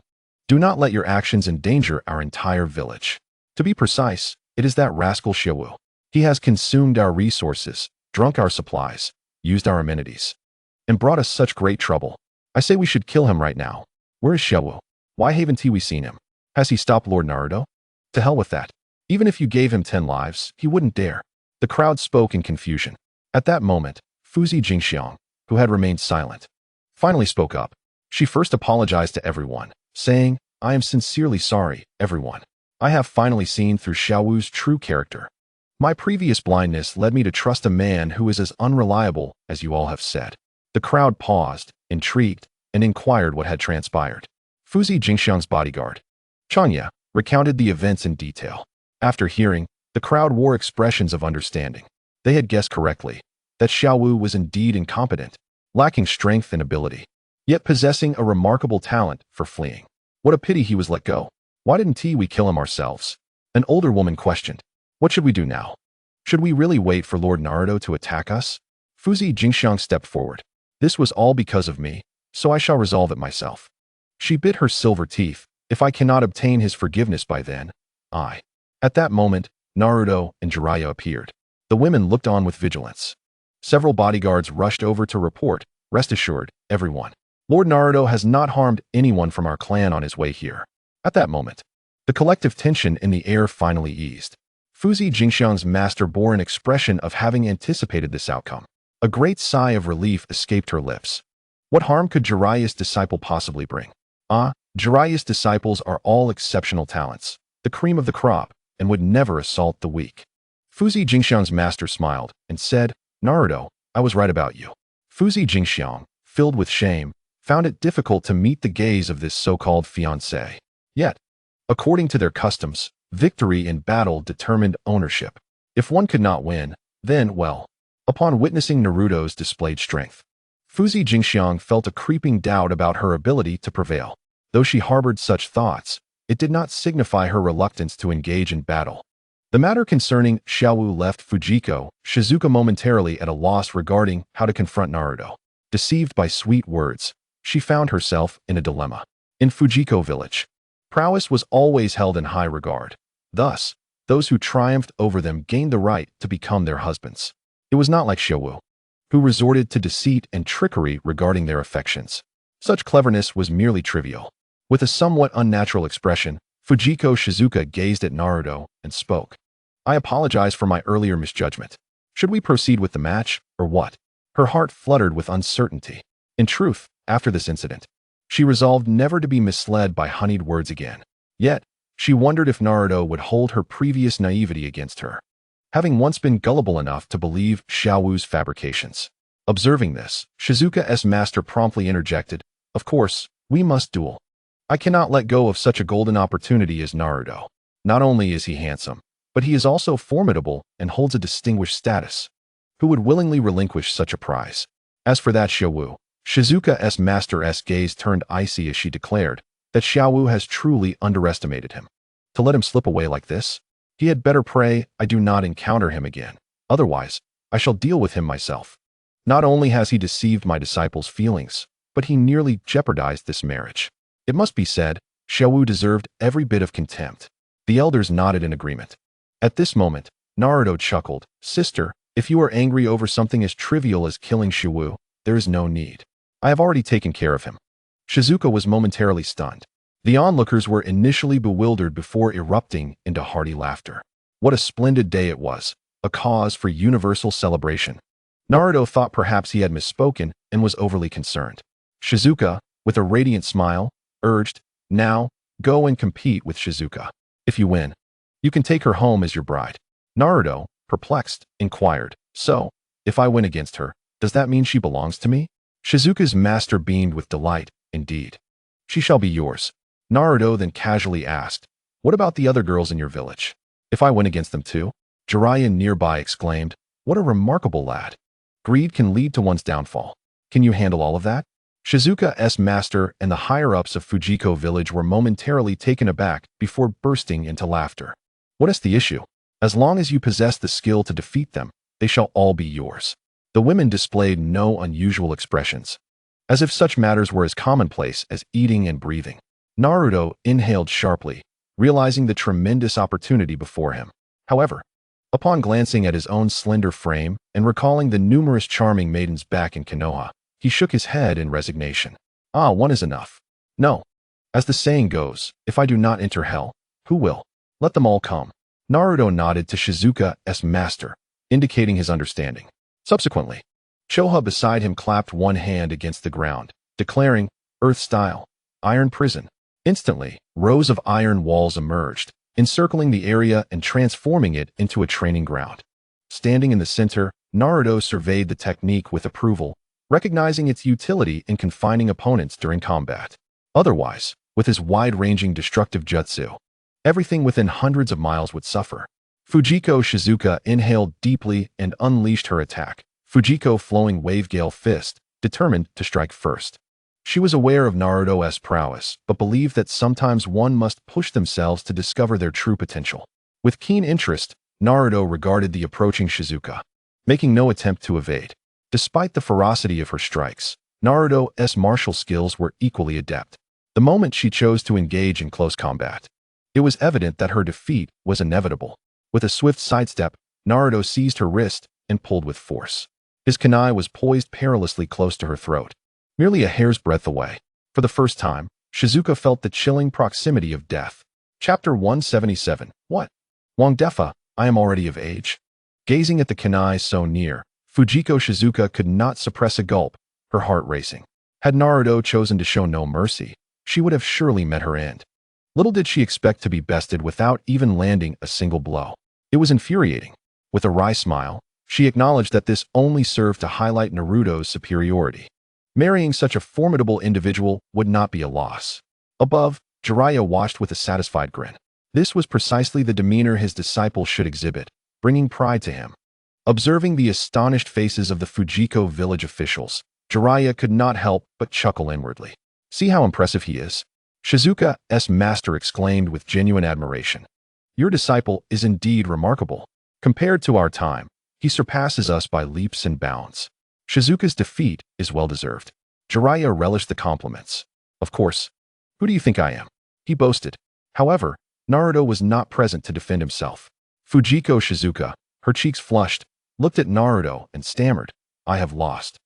do not let your actions endanger our entire village. To be precise, it is that rascal Xiaowu. He has consumed our resources, drunk our supplies, used our amenities, and brought us such great trouble. I say we should kill him right now. Where is Xiaowu? Why haven't we seen him? Has he stopped Lord Naruto? To hell with that. Even if you gave him 10 lives, he wouldn't dare." The crowd spoke in confusion. At that moment, Fuzi Jingxiang, who had remained silent, finally spoke up. She first apologized to everyone, saying, "I am sincerely sorry, everyone. I have finally seen through Xiaowu's true character. My previous blindness led me to trust a man who is as unreliable as you all have said." The crowd paused, intrigued, and inquired what had transpired. Fuzi Jingxiang's bodyguard, Chanya, recounted the events in detail. After hearing, the crowd wore expressions of understanding. They had guessed correctly that Xiaowu was indeed incompetent, lacking strength and ability, yet possessing a remarkable talent for fleeing. What a pity he was let go. Why didn't we kill him ourselves? An older woman questioned. What should we do now? Should we really wait for Lord Naruto to attack us? Fuzi Jingxiang stepped forward. This was all because of me, so I shall resolve it myself. She bit her silver teeth. If I cannot obtain his forgiveness by then, I. At that moment, Naruto and Jiraiya appeared. The women looked on with vigilance. Several bodyguards rushed over to report, "Rest assured, everyone. Lord Naruto has not harmed anyone from our clan on his way here." At that moment, the collective tension in the air finally eased. Fuzi Jingxiang's master bore an expression of having anticipated this outcome. A great sigh of relief escaped her lips. What harm could Jiraiya's disciple possibly bring? Jiraiya's disciples are all exceptional talents, the cream of the crop, and would never assault the weak. Fuzi Jingxiang's master smiled and said, "Naruto, I was right about you." Fuzi Jingxiang, filled with shame, found it difficult to meet the gaze of this so-called fiancé. Yet, according to their customs, victory in battle determined ownership. If one could not win, then, well. Upon witnessing Naruto's displayed strength, Fuzi Jingxiang felt a creeping doubt about her ability to prevail. Though she harbored such thoughts, it did not signify her reluctance to engage in battle. The matter concerning Xiaowu left Fujiko Shizuka momentarily at a loss regarding how to confront Naruto. Deceived by sweet words, she found herself in a dilemma. In Fujiko village, prowess was always held in high regard. Thus, those who triumphed over them gained the right to become their husbands. It was not like Xiaowu, who resorted to deceit and trickery regarding their affections. Such cleverness was merely trivial. With a somewhat unnatural expression, Fujiko Shizuka gazed at Naruto and spoke. "I apologize for my earlier misjudgment. Should we proceed with the match, or what?" Her heart fluttered with uncertainty. In truth, after this incident, she resolved never to be misled by honeyed words again. Yet, she wondered if Naruto would hold her previous naivety against her, having once been gullible enough to believe Xiaowu's fabrications. Observing this, Shizuka's master promptly interjected, "Of course, we must duel. I cannot let go of such a golden opportunity as Naruto. Not only is he handsome, but he is also formidable and holds a distinguished status. Who would willingly relinquish such a prize? As for that Xiaowu, Shizuka's master's gaze turned icy as she declared that Xiaowu has truly underestimated him. To let him slip away like this? He had better pray I do not encounter him again. Otherwise, I shall deal with him myself. Not only has he deceived my disciple's feelings, but he nearly jeopardized this marriage. It must be said, Xiaowu deserved every bit of contempt. The elders nodded in agreement. At this moment, Naruto chuckled. Sister, if you are angry over something as trivial as killing Xiaowu, there is no need. I have already taken care of him. Shizuka was momentarily stunned. The onlookers were initially bewildered before erupting into hearty laughter. What a splendid day it was, a cause for universal celebration. Naruto thought perhaps he had misspoken and was overly concerned. Shizuka, with a radiant smile, urged, now, go and compete with Shizuka. If you win, you can take her home as your bride. Naruto, perplexed, inquired, so, if I win against her, does that mean she belongs to me? Shizuka's master beamed with delight, indeed. She shall be yours. Naruto then casually asked, what about the other girls in your village? If I win against them too? Jiraiya nearby exclaimed, what a remarkable lad. Greed can lead to one's downfall. Can you handle all of that? Shizuka's master and the higher-ups of Fujiko village were momentarily taken aback before bursting into laughter. What is the issue? As long as you possess the skill to defeat them, they shall all be yours. The women displayed no unusual expressions, as if such matters were as commonplace as eating and breathing. Naruto inhaled sharply, realizing the tremendous opportunity before him. However, upon glancing at his own slender frame and recalling the numerous charming maidens back in Konoha, he shook his head in resignation. One is enough. No. As the saying goes, if I do not enter hell, who will? Let them all come. Naruto nodded to Shizuka's master, indicating his understanding. Subsequently, Choha beside him clapped one hand against the ground, declaring, Earth style, iron prison. Instantly, rows of iron walls emerged, encircling the area and transforming it into a training ground. Standing in the center, Naruto surveyed the technique with approval, recognizing its utility in confining opponents during combat. Otherwise, with his wide-ranging destructive jutsu, everything within hundreds of miles would suffer. Fujiko Shizuka inhaled deeply and unleashed her attack, Fujiko flowing wave-gale fist, determined to strike first. She was aware of Naruto's prowess, but believed that sometimes one must push themselves to discover their true potential. With keen interest, Naruto regarded the approaching Shizuka, making no attempt to evade. Despite the ferocity of her strikes, Naruto's martial skills were equally adept. The moment she chose to engage in close combat, it was evident that her defeat was inevitable. With a swift sidestep, Naruto seized her wrist and pulled with force. His kunai was poised perilously close to her throat, merely a hair's breadth away. For the first time, Shizuka felt the chilling proximity of death. Chapter 177. What? Wangdefa, I am already of age? Gazing at the kunai so near, Fujiko Shizuka could not suppress a gulp, her heart racing. Had Naruto chosen to show no mercy, she would have surely met her end. Little did she expect to be bested without even landing a single blow. It was infuriating. With a wry smile, she acknowledged that this only served to highlight Naruto's superiority. Marrying such a formidable individual would not be a loss. Above, Jiraiya watched with a satisfied grin. This was precisely the demeanor his disciple should exhibit, bringing pride to him. Observing the astonished faces of the Fujiko village officials, Jiraiya could not help but chuckle inwardly. See how impressive he is? Shizuka's master exclaimed with genuine admiration. Your disciple is indeed remarkable. Compared to our time, he surpasses us by leaps and bounds. Shizuka's defeat is well-deserved. Jiraiya relished the compliments. Of course. Who do you think I am? He boasted. However, Naruto was not present to defend himself. Fujiko Shizuka, her cheeks flushed, looked at Naruto and stammered, I have lost.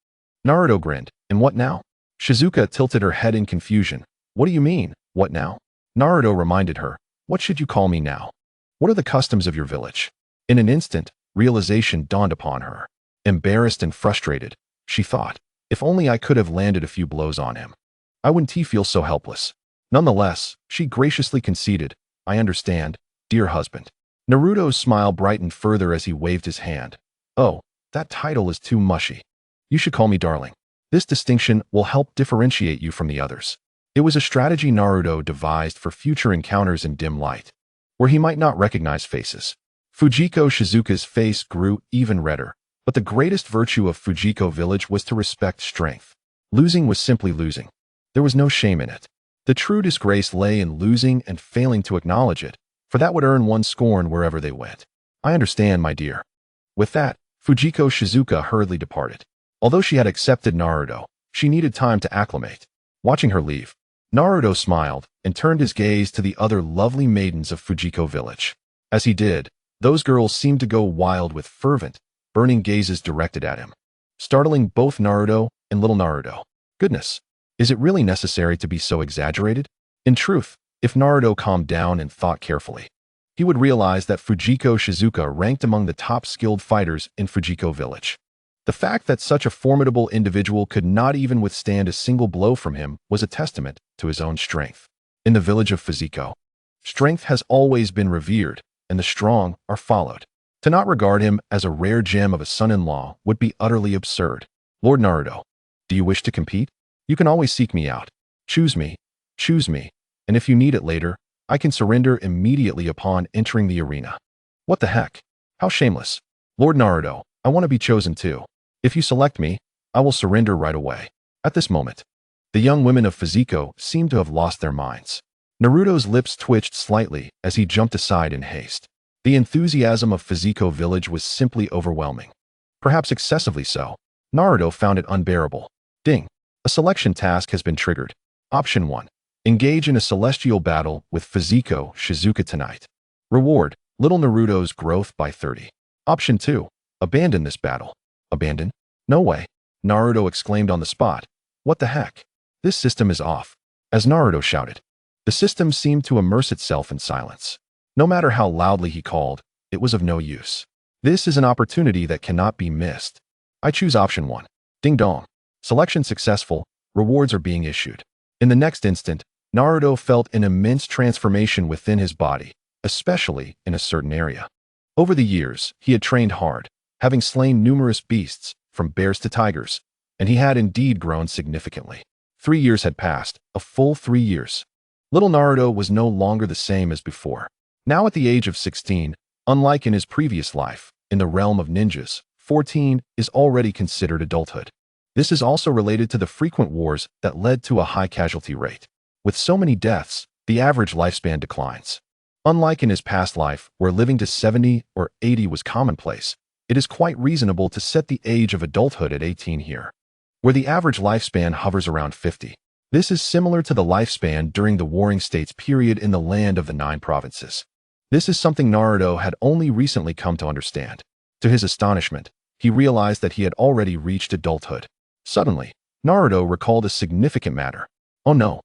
Naruto grinned, and what now? Shizuka tilted her head in confusion. What do you mean, what now? Naruto reminded her, what should you call me now? What are the customs of your village? In an instant, realization dawned upon her. Embarrassed and frustrated, she thought, if only I could have landed a few blows on him. I wouldn't feel so helpless. Nonetheless, she graciously conceded, I understand, dear husband. Naruto's smile brightened further as he waved his hand. Oh, that title is too mushy. You should call me darling. This distinction will help differentiate you from the others. It was a strategy Naruto devised for future encounters in dim light, where he might not recognize faces. Fujiko Shizuka's face grew even redder, but the greatest virtue of Fujiko Village was to respect strength. Losing was simply losing. There was no shame in it. The true disgrace lay in losing and failing to acknowledge it, for that would earn one scorn wherever they went. I understand, my dear. With that, Fujiko Shizuka hurriedly departed. Although she had accepted Naruto, she needed time to acclimate. Watching her leave, Naruto smiled and turned his gaze to the other lovely maidens of Fujiko Village. As he did, those girls seemed to go wild with fervent, burning gazes directed at him, startling both Naruto and little Naruto. Goodness, is it really necessary to be so exaggerated? In truth, if Naruto calmed down and thought carefully, he would realize that Fujiko Shizuka ranked among the top skilled fighters in Fujiko Village. The fact that such a formidable individual could not even withstand a single blow from him was a testament to his own strength. In the village of Fujiko, strength has always been revered, and the strong are followed. To not regard him as a rare gem of a son-in-law would be utterly absurd. Lord Naruto, do you wish to compete? You can always seek me out. Choose me, and if you need it later, I can surrender immediately upon entering the arena. What the heck? How shameless. Lord Naruto, I want to be chosen too. If you select me, I will surrender right away. At this moment, the young women of Fujiko seemed to have lost their minds. Naruto's lips twitched slightly as he jumped aside in haste. The enthusiasm of Fujiko Village was simply overwhelming. Perhaps excessively so. Naruto found it unbearable. Ding! A selection task has been triggered. Option 1. Engage in a celestial battle with Fujiko Shizuka tonight. Reward: Little Naruto's growth by 30. Option 2. Abandon this battle. Abandon? No way. Naruto exclaimed on the spot. What the heck? This system is off. As Naruto shouted, the system seemed to immerse itself in silence. No matter how loudly he called, it was of no use. This is an opportunity that cannot be missed. I choose option 1. Ding dong. Selection successful. Rewards are being issued. In the next instant, Naruto felt an immense transformation within his body, especially in a certain area. Over the years, he had trained hard, having slain numerous beasts, from bears to tigers, and he had indeed grown significantly. 3 years had passed, a full 3 years. Little Naruto was no longer the same as before. Now at the age of 16, unlike in his previous life, in the realm of ninjas, 14 is already considered adulthood. This is also related to the frequent wars that led to a high casualty rate. With so many deaths, the average lifespan declines. Unlike in his past life, where living to 70 or 80 was commonplace, it is quite reasonable to set the age of adulthood at 18 here, where the average lifespan hovers around 50. This is similar to the lifespan during the Warring States period in the land of the 9 provinces. This is something Naruto had only recently come to understand. To his astonishment, he realized that he had already reached adulthood. Suddenly, Naruto recalled a significant matter. Oh no,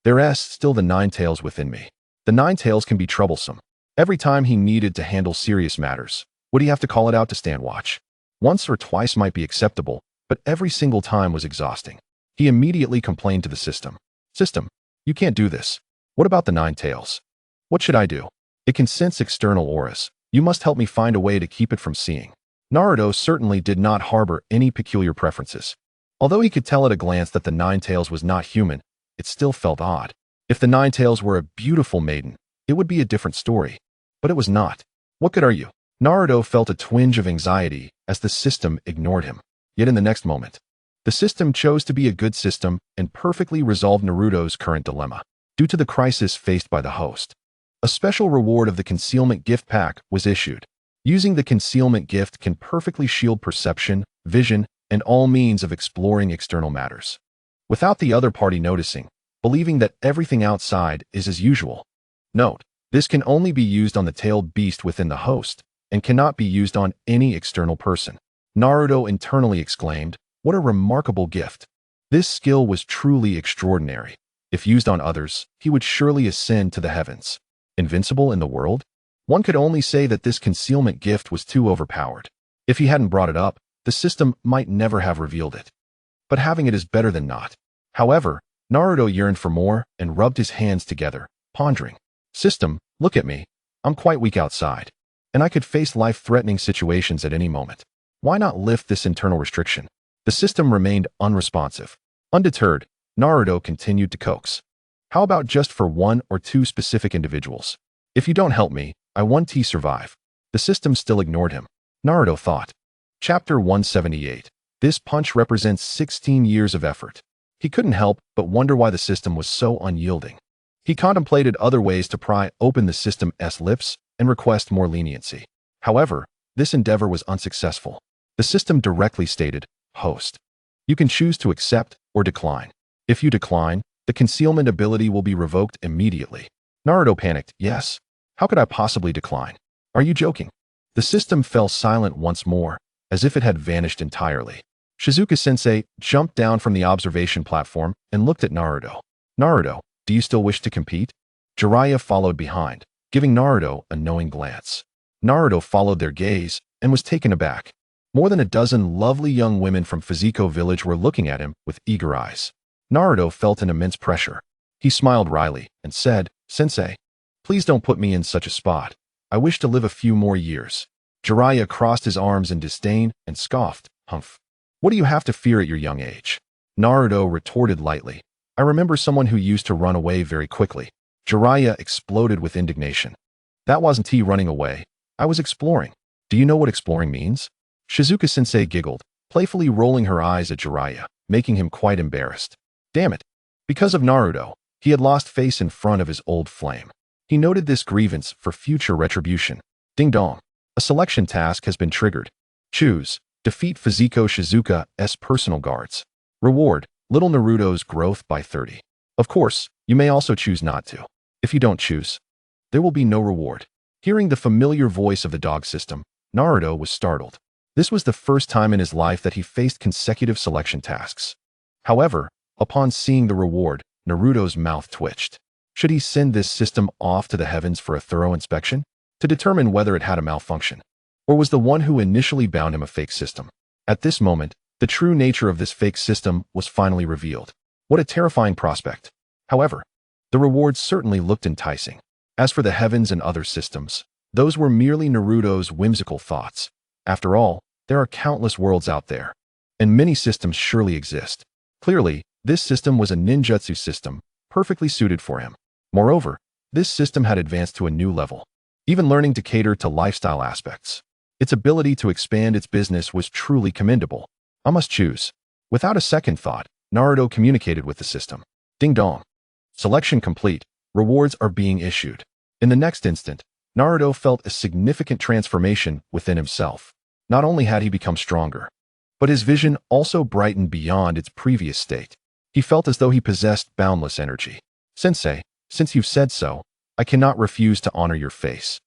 there's still the 9 tails within me. The 9 tails can be troublesome. Every time he needed to handle serious matters, would he have to call it out to stand watch? Once or twice might be acceptable, but every single time was exhausting. He immediately complained to the system. System, you can't do this. What about the 9 tails? What should I do? It can sense external auras. You must help me find a way to keep it from seeing. Naruto certainly did not harbor any peculiar preferences. Although he could tell at a glance that the 9 tails was not human, it still felt odd. If the 9 tails were a beautiful maiden, it would be a different story. But it was not. What good are you? Naruto felt a twinge of anxiety as the system ignored him. Yet in the next moment, the system chose to be a good system and perfectly resolved Naruto's current dilemma. Due to the crisis faced by the host, a special reward of the concealment gift pack was issued. Using the concealment gift can perfectly shield perception, vision, and all means of exploring external matters, without the other party noticing, believing that everything outside is as usual. Note, this can only be used on the tailed beast within the host, and cannot be used on any external person. Naruto internally exclaimed, "What a remarkable gift." This skill was truly extraordinary. If used on others, he would surely ascend to the heavens. Invincible in the world? One could only say that this concealment gift was too overpowered. If he hadn't brought it up, the system might never have revealed it. But having it is better than not. However, Naruto yearned for more and rubbed his hands together, pondering. System, look at me. I'm quite weak outside, and I could face life-threatening situations at any moment. Why not lift this internal restriction? The system remained unresponsive. Undeterred, Naruto continued to coax. How about just for 1 or 2 specific individuals? If you don't help me, I won't survive. The system still ignored him. Naruto thought. Chapter 178. This punch represents 16 years of effort. He couldn't help but wonder why the system was so unyielding. He contemplated other ways to pry open the system's lips and request more leniency. However, this endeavor was unsuccessful. The system directly stated, "Host. You can choose to accept or decline. If you decline, the concealment ability will be revoked immediately." Naruto panicked. Yes. How could I possibly decline? Are you joking? The system fell silent once more, as if it had vanished entirely. Shizuka-sensei jumped down from the observation platform and looked at Naruto. Naruto, do you still wish to compete? Jiraiya followed behind, giving Naruto a knowing glance. Naruto followed their gaze and was taken aback. More than a dozen lovely young women from Fuziko village were looking at him with eager eyes. Naruto felt an immense pressure. He smiled wryly and said, "Sensei, please don't put me in such a spot. I wish to live a few more years." Jiraiya crossed his arms in disdain and scoffed, "Humph. What do you have to fear at your young age?" Naruto retorted lightly, "I remember someone who used to run away very quickly." Jiraiya exploded with indignation. "That wasn't he running away. I was exploring. Do you know what exploring means?" Shizuka-sensei giggled, playfully rolling her eyes at Jiraiya, making him quite embarrassed. Damn it. Because of Naruto, he had lost face in front of his old flame. He noted this grievance for future retribution. Ding dong. A selection task has been triggered. Choose. Defeat Fuziko Shizuka's personal guards. Reward. Little Naruto's growth by 30. Of course, you may also choose not to. If you don't choose, there will be no reward. Hearing the familiar voice of the dog system, Naruto was startled. This was the first time in his life that he faced consecutive selection tasks. However, upon seeing the reward, Naruto's mouth twitched. Should he send this system off to the heavens for a thorough inspection? To determine whether it had a malfunction? Or was the one who initially bound him a fake system? At this moment, the true nature of this fake system was finally revealed. What a terrifying prospect. However, the rewards certainly looked enticing. As for the heavens and other systems, those were merely Naruto's whimsical thoughts. After all, there are countless worlds out there, and many systems surely exist. Clearly, this system was a ninjutsu system, perfectly suited for him. Moreover, this system had advanced to a new level, even learning to cater to lifestyle aspects. Its ability to expand its business was truly commendable. I must choose. Without a second thought, Naruto communicated with the system. Ding dong. Selection complete. Rewards are being issued. In the next instant, Naruto felt a significant transformation within himself. Not only had he become stronger, but his vision also brightened beyond its previous state. He felt as though he possessed boundless energy. Sensei, since you've said so, I cannot refuse to honor your face.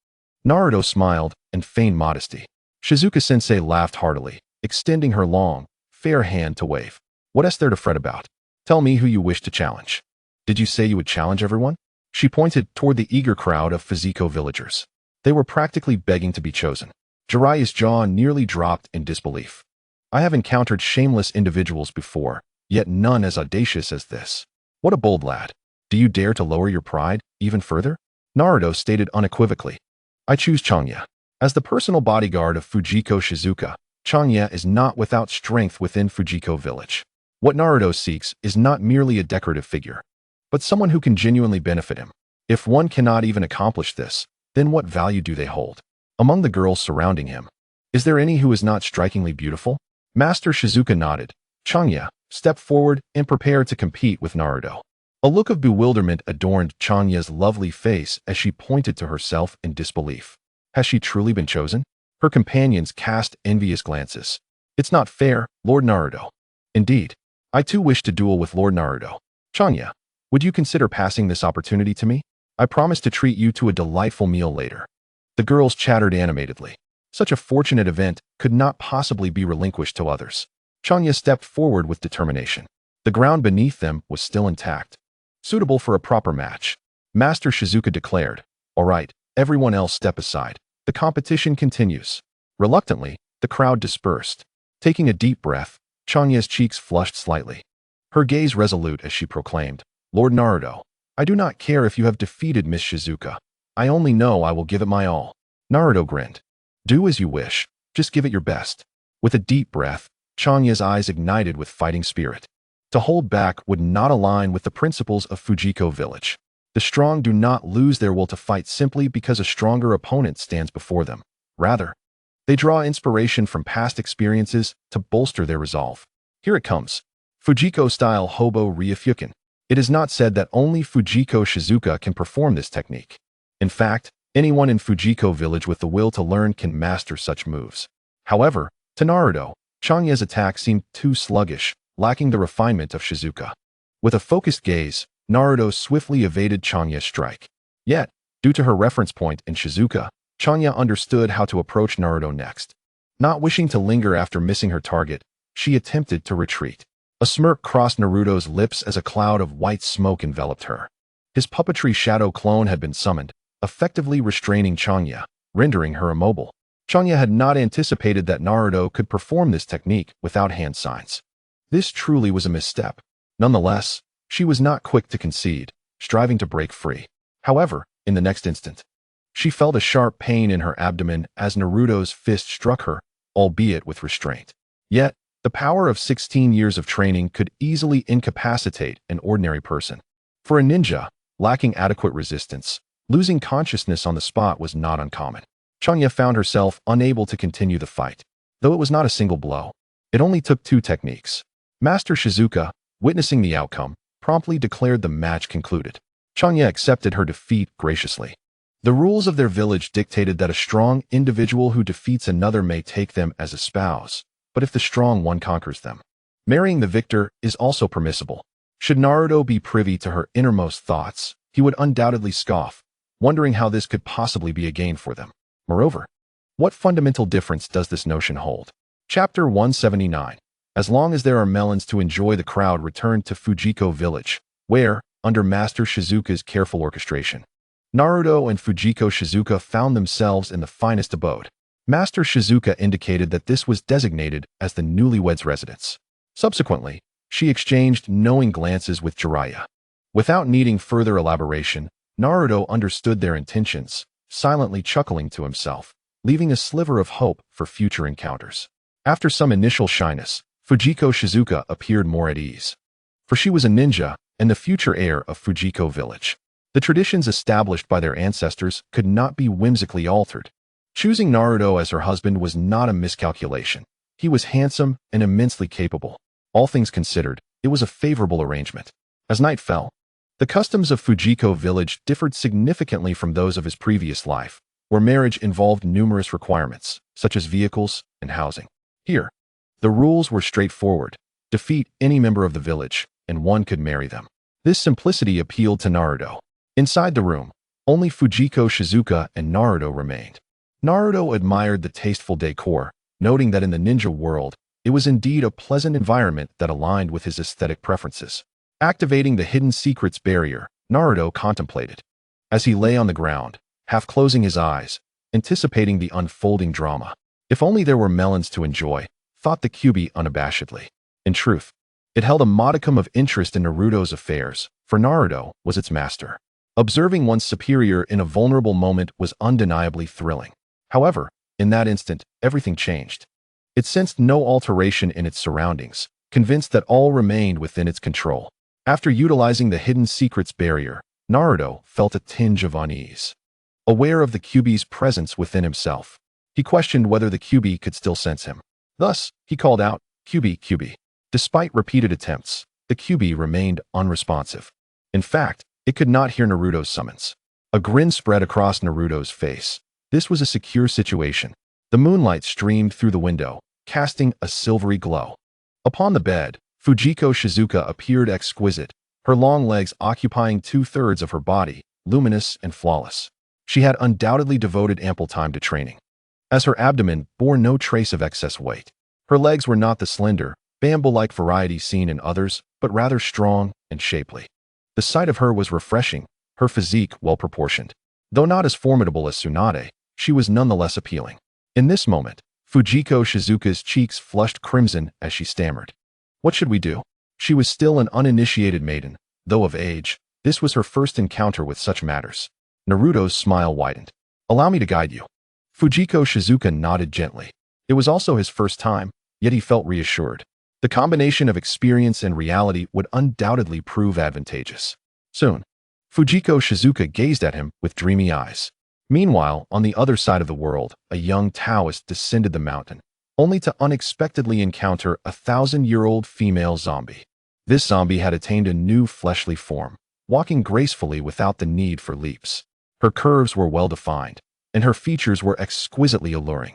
Naruto smiled and feigned modesty. Shizuka-sensei laughed heartily, extending her long, fair hand to wave. What is there to fret about? Tell me who you wish to challenge. Did you say you would challenge everyone? She pointed toward the eager crowd of Fuziko villagers. They were practically begging to be chosen. Jiraiya's jaw nearly dropped in disbelief. I have encountered shameless individuals before, yet none as audacious as this. What a bold lad. Do you dare to lower your pride even further? Naruto stated unequivocally. I choose Changya. As the personal bodyguard of Fujiko Shizuka, Changya is not without strength within Fujiko village. What Naruto seeks is not merely a decorative figure, but someone who can genuinely benefit him. If one cannot even accomplish this, then what value do they hold? Among the girls surrounding him, is there any who is not strikingly beautiful? Master Shizuka nodded. Changya, step forward and prepare to compete with Naruto. A look of bewilderment adorned Changya's lovely face as she pointed to herself in disbelief. Has she truly been chosen? Her companions cast envious glances. It's not fair, Lord Naruto. Indeed, I too wish to duel with Lord Naruto. Changya, would you consider passing this opportunity to me? I promise to treat you to a delightful meal later. The girls chattered animatedly. Such a fortunate event could not possibly be relinquished to others. Changya stepped forward with determination. The ground beneath them was still intact, suitable for a proper match. Master Shizuka declared, "All right, everyone else step aside. The competition continues." Reluctantly, the crowd dispersed. Taking a deep breath, Changya's cheeks flushed slightly. Her gaze resolute as she proclaimed, "Lord Naruto, I do not care if you have defeated Miss Shizuka. I only know I will give it my all." Naruto grinned. "Do as you wish. Just give it your best." With a deep breath, Changya's eyes ignited with fighting spirit. To hold back would not align with the principles of Fujiko Village. The strong do not lose their will to fight simply because a stronger opponent stands before them. Rather, they draw inspiration from past experiences to bolster their resolve. Here it comes. Fujiko-style Hobo Ryufuken. It is not said that only Fujiko Shizuka can perform this technique. In fact, anyone in Fujiko Village with the will to learn can master such moves. However, to Naruto, Chanya's attack seemed too sluggish, lacking the refinement of Shizuka. With a focused gaze, Naruto swiftly evaded Chanya's strike. Yet, due to her reference point in Shizuka, Chanya understood how to approach Naruto next. Not wishing to linger after missing her target, she attempted to retreat. A smirk crossed Naruto's lips as a cloud of white smoke enveloped her. His puppetry shadow clone had been summoned, effectively restraining Chanya, rendering her immobile. Chanya had not anticipated that Naruto could perform this technique without hand signs. This truly was a misstep. Nonetheless, she was not quick to concede, striving to break free. However, in the next instant, she felt a sharp pain in her abdomen as Naruto's fist struck her, albeit with restraint. Yet, the power of 16 years of training could easily incapacitate an ordinary person. For a ninja, lacking adequate resistance, losing consciousness on the spot was not uncommon. Chanya found herself unable to continue the fight. Though it was not a single blow, it only took 2 techniques. Master Shizuka, witnessing the outcome, promptly declared the match concluded. Chanya accepted her defeat graciously. The rules of their village dictated that a strong individual who defeats another may take them as a spouse, but if the strong one conquers them, marrying the victor is also permissible. Should Naruto be privy to her innermost thoughts, he would undoubtedly scoff, wondering how this could possibly be a gain for them. Moreover, what fundamental difference does this notion hold? Chapter 179. As long as there are melons to enjoy, the crowd returned to Fujiko Village, where, under Master Shizuka's careful orchestration, Naruto and Fujiko Shizuka found themselves in the finest abode. Master Shizuka indicated that this was designated as the newlyweds' residence. Subsequently, she exchanged knowing glances with Jiraiya. Without needing further elaboration, Naruto understood their intentions, silently chuckling to himself, leaving a sliver of hope for future encounters. After some initial shyness, Fujiko Shizuka appeared more at ease. For she was a ninja and the future heir of Fujiko Village. The traditions established by their ancestors could not be whimsically altered. Choosing Naruto as her husband was not a miscalculation. He was handsome and immensely capable. All things considered, it was a favorable arrangement. As night fell, the customs of Fujiko Village differed significantly from those of his previous life, where marriage involved numerous requirements, such as vehicles and housing. Here, the rules were straightforward. Defeat any member of the village, and one could marry them. This simplicity appealed to Naruto. Inside the room, only Fujiko Shizuka and Naruto remained. Naruto admired the tasteful decor, noting that in the ninja world, it was indeed a pleasant environment that aligned with his aesthetic preferences. Activating the hidden secrets barrier, Naruto contemplated. As he lay on the ground, half closing his eyes, anticipating the unfolding drama. If only there were melons to enjoy, thought the Kyuubi unabashedly. In truth, it held a modicum of interest in Naruto's affairs, for Naruto was its master. Observing one's superior in a vulnerable moment was undeniably thrilling. However, in that instant, everything changed. It sensed no alteration in its surroundings, convinced that all remained within its control. After utilizing the hidden secrets barrier, Naruto felt a tinge of unease. Aware of the Kyuubi's presence within himself, he questioned whether the Kyuubi could still sense him. Thus, he called out, "Kyuubi, Kyuubi." Despite repeated attempts, the Kyuubi remained unresponsive. In fact, it could not hear Naruto's summons. A grin spread across Naruto's face. This was a secure situation. The moonlight streamed through the window, casting a silvery glow. Upon the bed, Fujiko Shizuka appeared exquisite, her long legs occupying 2/3 of her body, luminous and flawless. She had undoubtedly devoted ample time to training, as her abdomen bore no trace of excess weight. Her legs were not the slender, bamboo-like variety seen in others, but rather strong and shapely. The sight of her was refreshing, her physique well-proportioned. Though not as formidable as Tsunade, she was nonetheless appealing. In this moment, Fujiko Shizuka's cheeks flushed crimson as she stammered. What should we do? She was still an uninitiated maiden, though of age. This was her first encounter with such matters. Naruto's smile widened. Allow me to guide you. Fujiko Shizuka nodded gently. It was also his first time, yet he felt reassured. The combination of experience and reality would undoubtedly prove advantageous. Soon, Fujiko Shizuka gazed at him with dreamy eyes. Meanwhile, on the other side of the world, a young Taoist descended the mountain, only to unexpectedly encounter a 1,000-year-old female zombie. This zombie had attained a new fleshly form, walking gracefully without the need for leaps. Her curves were well-defined, and her features were exquisitely alluring.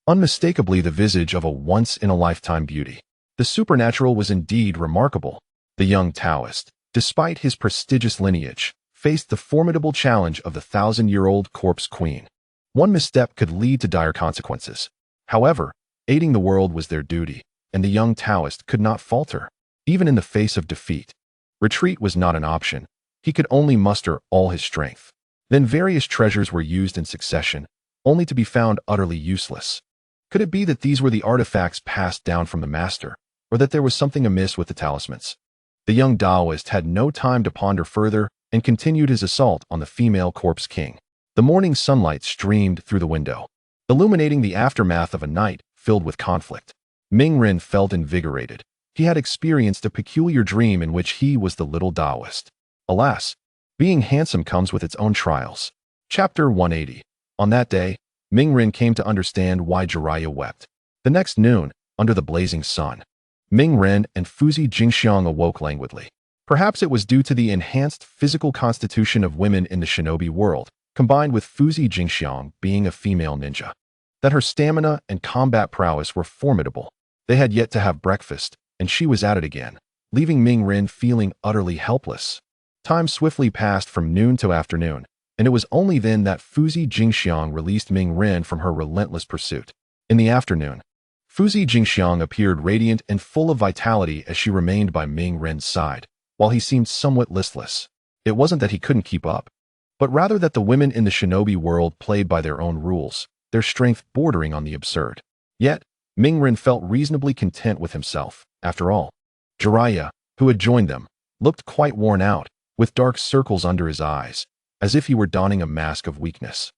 Unmistakably the visage of a once-in-a-lifetime beauty. The supernatural was indeed remarkable. The young Taoist, despite his prestigious lineage, faced the formidable challenge of the 1,000-year-old corpse queen. One misstep could lead to dire consequences. However, aiding the world was their duty, and the young Taoist could not falter, even in the face of defeat. Retreat was not an option. He could only muster all his strength. Then various treasures were used in succession, only to be found utterly useless. Could it be that these were the artifacts passed down from the master, or that there was something amiss with the talismans? The young Taoist had no time to ponder further and continued his assault on the female corpse king. The morning sunlight streamed through the window, illuminating the aftermath of a night filled with conflict. Ming-Ren felt invigorated. He had experienced a peculiar dream in which he was the little Taoist. Alas, being handsome comes with its own trials. Chapter 180. On that day, Ming-Ren came to understand why Jiraiya wept. The next noon, under the blazing sun, Ming-Ren and Fuzi Jingxiang awoke languidly. Perhaps it was due to the enhanced physical constitution of women in the shinobi world, combined with Fuzi Jingxiang being a female ninja, that her stamina and combat prowess were formidable. They had yet to have breakfast, and she was at it again, leaving Ming-Ren feeling utterly helpless. Time swiftly passed from noon to afternoon, and it was only then that Fuzi Jingxiang released Ming-Ren from her relentless pursuit. In the afternoon, Fuzi Jingxiang appeared radiant and full of vitality as she remained by Ming-Ren's side, while he seemed somewhat listless. It wasn't that he couldn't keep up, but rather that the women in the shinobi world played by their own rules, their strength bordering on the absurd. Yet, Ming-Ren felt reasonably content with himself. After all, Jiraiya, who had joined them, looked quite worn out, with dark circles under his eyes, as if he were donning a mask of weakness.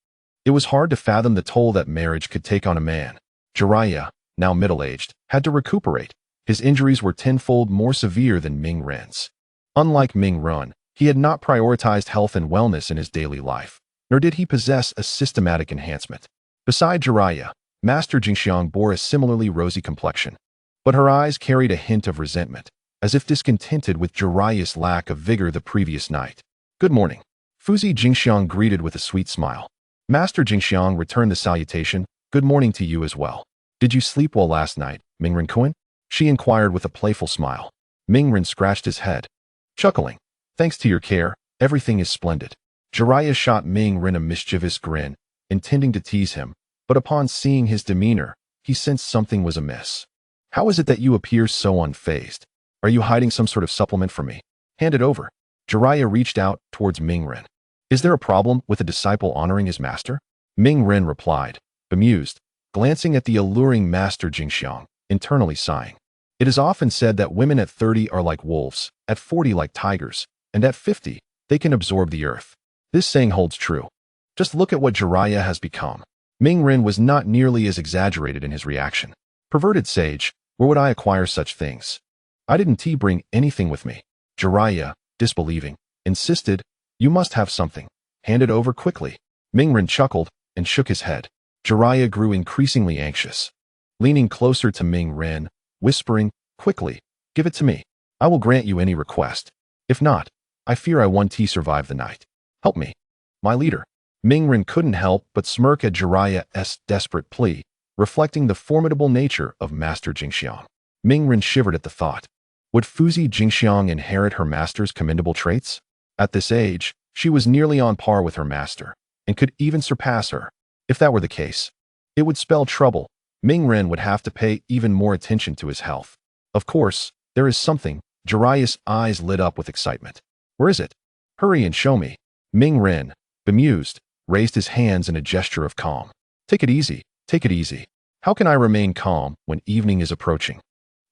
It was hard to fathom the toll that marriage could take on a man. Jiraiya, now middle-aged, had to recuperate. His injuries were tenfold more severe than Ming-Ren's. Unlike Ming-Ren, he had not prioritized health and wellness in his daily life, nor did he possess a systematic enhancement. Beside Jiraiya, Master Jingxiang bore a similarly rosy complexion, but her eyes carried a hint of resentment, as if discontented with Jiraiya's lack of vigor the previous night. "Good morning." Fuzi Jingxiang greeted with a sweet smile. Master Jingxiang returned the salutation. "Good morning to you as well. Did you sleep well last night, Ming-Ren-kun?" she inquired with a playful smile. Ming-Ren scratched his head, chuckling. "Thanks to your care, everything is splendid." Jiraiya shot Ming-Ren a mischievous grin, intending to tease him, but upon seeing his demeanor, he sensed something was amiss. "How is it that you appear so unfazed? Are you hiding some sort of supplement from me? Hand it over." Jiraiya reached out towards Ming-Ren. "Is there a problem with a disciple honoring his master?" Ming-Ren replied, bemused, glancing at the alluring Master Jingxiang, internally sighing. It is often said that women at 30 are like wolves, at 40 like tigers, and at 50, they can absorb the earth. This saying holds true. Just look at what Jiraiya has become. Ming-Ren was not nearly as exaggerated in his reaction. "Perverted sage, where would I acquire such things? I didn't bring anything with me." Jiraiya, disbelieving, insisted, "You must have something. Hand it over quickly." Ming-Ren chuckled and shook his head. Jiraiya grew increasingly anxious, leaning closer to Ming-Ren, whispering, "Quickly, give it to me. I will grant you any request. If not, I fear I won't survive the night. Help me, my leader." Ming-Ren couldn't help but smirk at Jiraiya's desperate plea, reflecting the formidable nature of Master Jingxiang. Ming-Ren shivered at the thought. Would Fuzi Jingxiang inherit her master's commendable traits? At this age, she was nearly on par with her master, and could even surpass her. If that were the case, it would spell trouble. Ming-Ren would have to pay even more attention to his health. Of course, there is something. Jiraiya's eyes lit up with excitement. "Where is it? Hurry and show me." Ming-Ren, bemused, raised his hands in a gesture of calm. Take it easy. Take it easy. How can I remain calm when evening is approaching?"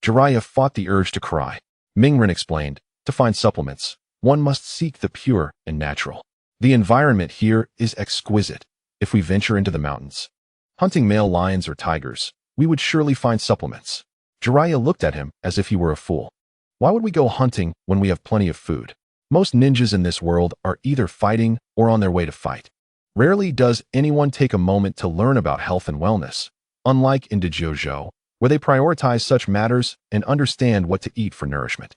Jiraiya fought the urge to cry. Ming-Ren explained, "To find supplements, one must seek the pure and natural. The environment here is exquisite. If we venture into the mountains, hunting male lions or tigers, we would surely find supplements." Jiraiya looked at him as if he were a fool. Why would we go hunting when we have plenty of food? Most ninjas in this world are either fighting or on their way to fight. Rarely does anyone take a moment to learn about health and wellness, unlike in dojo, where they prioritize such matters and understand what to eat for nourishment.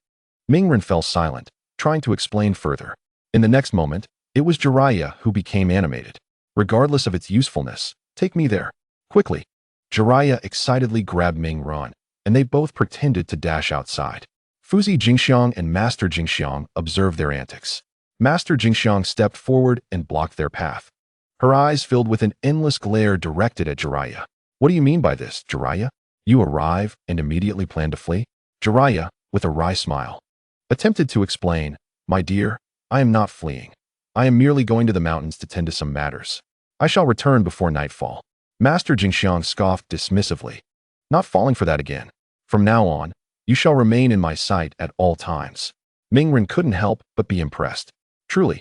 Mingren fell silent, trying to explain further. In the next moment, it was Jiraiya who became animated. Regardless of its usefulness, take me there. Quickly. Jiraiya excitedly grabbed Mingren, and they both pretended to dash outside. Fuzi Jingxiang and Master Jingxiang observed their antics. Master Jingxiang stepped forward and blocked their path. Her eyes filled with an endless glare directed at Jiraiya. What do you mean by this, Jiraiya? You arrive and immediately plan to flee? Jiraiya, with a wry smile, attempted to explain, my dear, I am not fleeing. I am merely going to the mountains to tend to some matters. I shall return before nightfall. Master Jingxiang scoffed dismissively. Not falling for that again. From now on, you shall remain in my sight at all times. Mingren couldn't help but be impressed. Truly,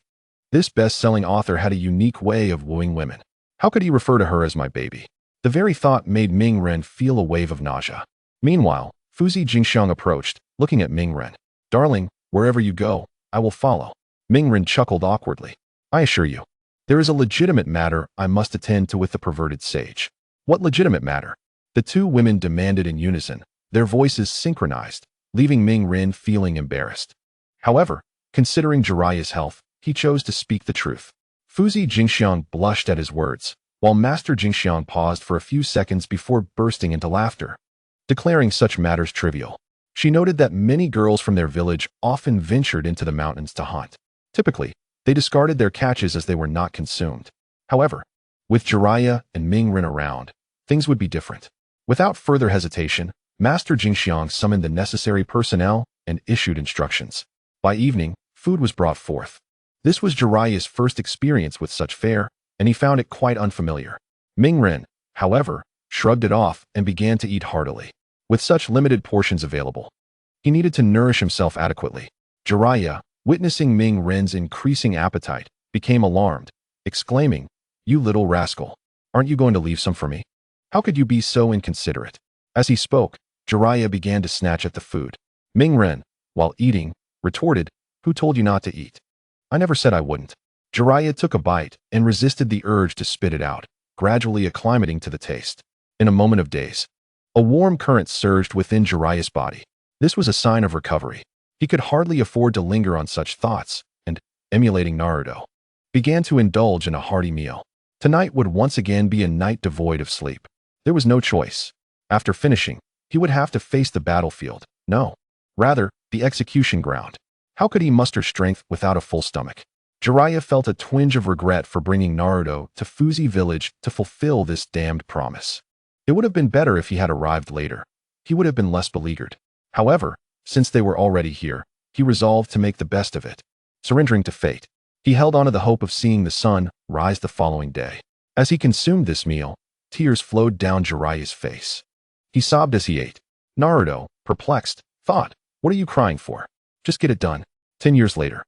this best-selling author had a unique way of wooing women. How could he refer to her as my baby? The very thought made Mingren feel a wave of nausea. Meanwhile, Fuzi Jingxiang approached, looking at Mingren. Darling, wherever you go, I will follow. Mingren chuckled awkwardly. I assure you, there is a legitimate matter I must attend to with the perverted sage. What legitimate matter? The two women demanded in unison, their voices synchronized, leaving Mingren feeling embarrassed. However, considering Jiraiya's health, he chose to speak the truth. Fuzi Jingxiang blushed at his words, while Master Jingxiang paused for a few seconds before bursting into laughter, declaring such matters trivial. She noted that many girls from their village often ventured into the mountains to hunt. Typically, they discarded their catches as they were not consumed. However, with Jiraiya and Mingren around, things would be different. Without further hesitation, Master Jingxiang summoned the necessary personnel and issued instructions. By evening, food was brought forth. This was Jiraiya's first experience with such fare, and he found it quite unfamiliar. Mingren, however, shrugged it off and began to eat heartily. With such limited portions available, he needed to nourish himself adequately. Jiraiya, witnessing Mingren's increasing appetite, became alarmed, exclaiming, You little rascal, aren't you going to leave some for me? How could you be so inconsiderate? As he spoke, Jiraiya began to snatch at the food. Mingren, while eating, retorted, Who told you not to eat? I never said I wouldn't. Jiraiya took a bite and resisted the urge to spit it out, gradually acclimating to the taste. In a moment of daze, a warm current surged within Jiraiya's body. This was a sign of recovery. He could hardly afford to linger on such thoughts, and, emulating Naruto, began to indulge in a hearty meal. Tonight would once again be a night devoid of sleep. There was no choice. After finishing, he would have to face the battlefield. No, rather, the execution ground. How could he muster strength without a full stomach? Jiraiya felt a twinge of regret for bringing Naruto to Fuzi village to fulfill this damned promise. It would have been better if he had arrived later. He would have been less beleaguered. However, since they were already here, he resolved to make the best of it. Surrendering to fate, he held on to the hope of seeing the sun rise the following day. As he consumed this meal, tears flowed down Jiraiya's face. He sobbed as he ate. Naruto, perplexed, thought, What are you crying for? Just get it done. 10 years later,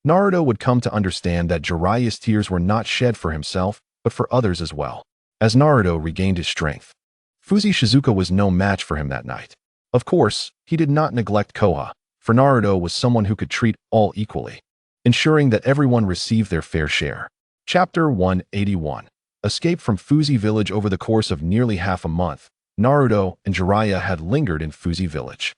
Naruto would come to understand that Jiraiya's tears were not shed for himself, but for others as well. As Naruto regained his strength, Fuzi Shizuka was no match for him that night. Of course, he did not neglect Koha, for Naruto was someone who could treat all equally, ensuring that everyone received their fair share. Chapter 181. Escape from Fuzi village. Over the course of nearly half a month, Naruto and Jiraiya had lingered in Fuzi village.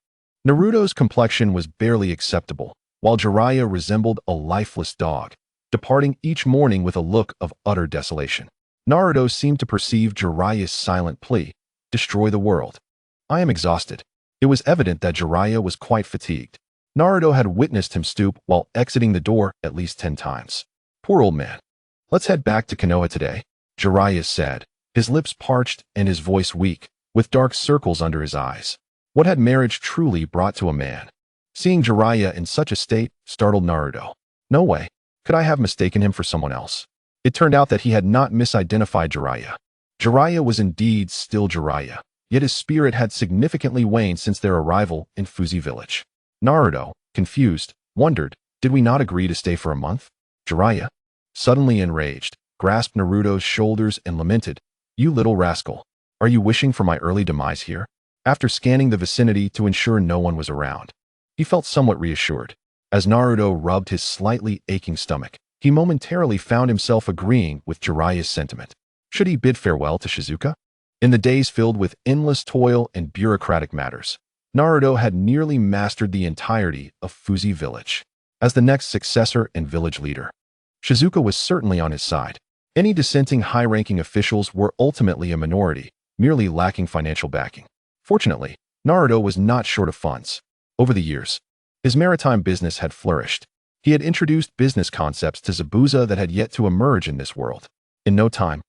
Naruto's complexion was barely acceptable, while Jiraiya resembled a lifeless dog, departing each morning with a look of utter desolation. Naruto seemed to perceive Jiraiya's silent plea, destroy the world. I am exhausted. It was evident that Jiraiya was quite fatigued. Naruto had witnessed him stoop while exiting the door at least 10 times. Poor old man. Let's head back to Konoha today, Jiraiya said, his lips parched and his voice weak, with dark circles under his eyes. What had marriage truly brought to a man? Seeing Jiraiya in such a state startled Naruto. No way. Could I have mistaken him for someone else? It turned out that he had not misidentified Jiraiya. Jiraiya was indeed still Jiraiya, yet his spirit had significantly waned since their arrival in Fuzi village. Naruto, confused, wondered, did we not agree to stay for a month? Jiraiya, suddenly enraged, grasped Naruto's shoulders and lamented, You little rascal. Are you wishing for my early demise here? After scanning the vicinity to ensure no one was around, he felt somewhat reassured. As Naruto rubbed his slightly aching stomach, he momentarily found himself agreeing with Jiraiya's sentiment. Should he bid farewell to Shizuka? In the days filled with endless toil and bureaucratic matters, Naruto had nearly mastered the entirety of Fuzi village. As the next successor and village leader, Shizuka was certainly on his side. Any dissenting high-ranking officials were ultimately a minority, merely lacking financial backing. Fortunately, Naruto was not short of funds. Over the years, his maritime business had flourished. He had introduced business concepts to Zabuza that had yet to emerge in this world. In no time,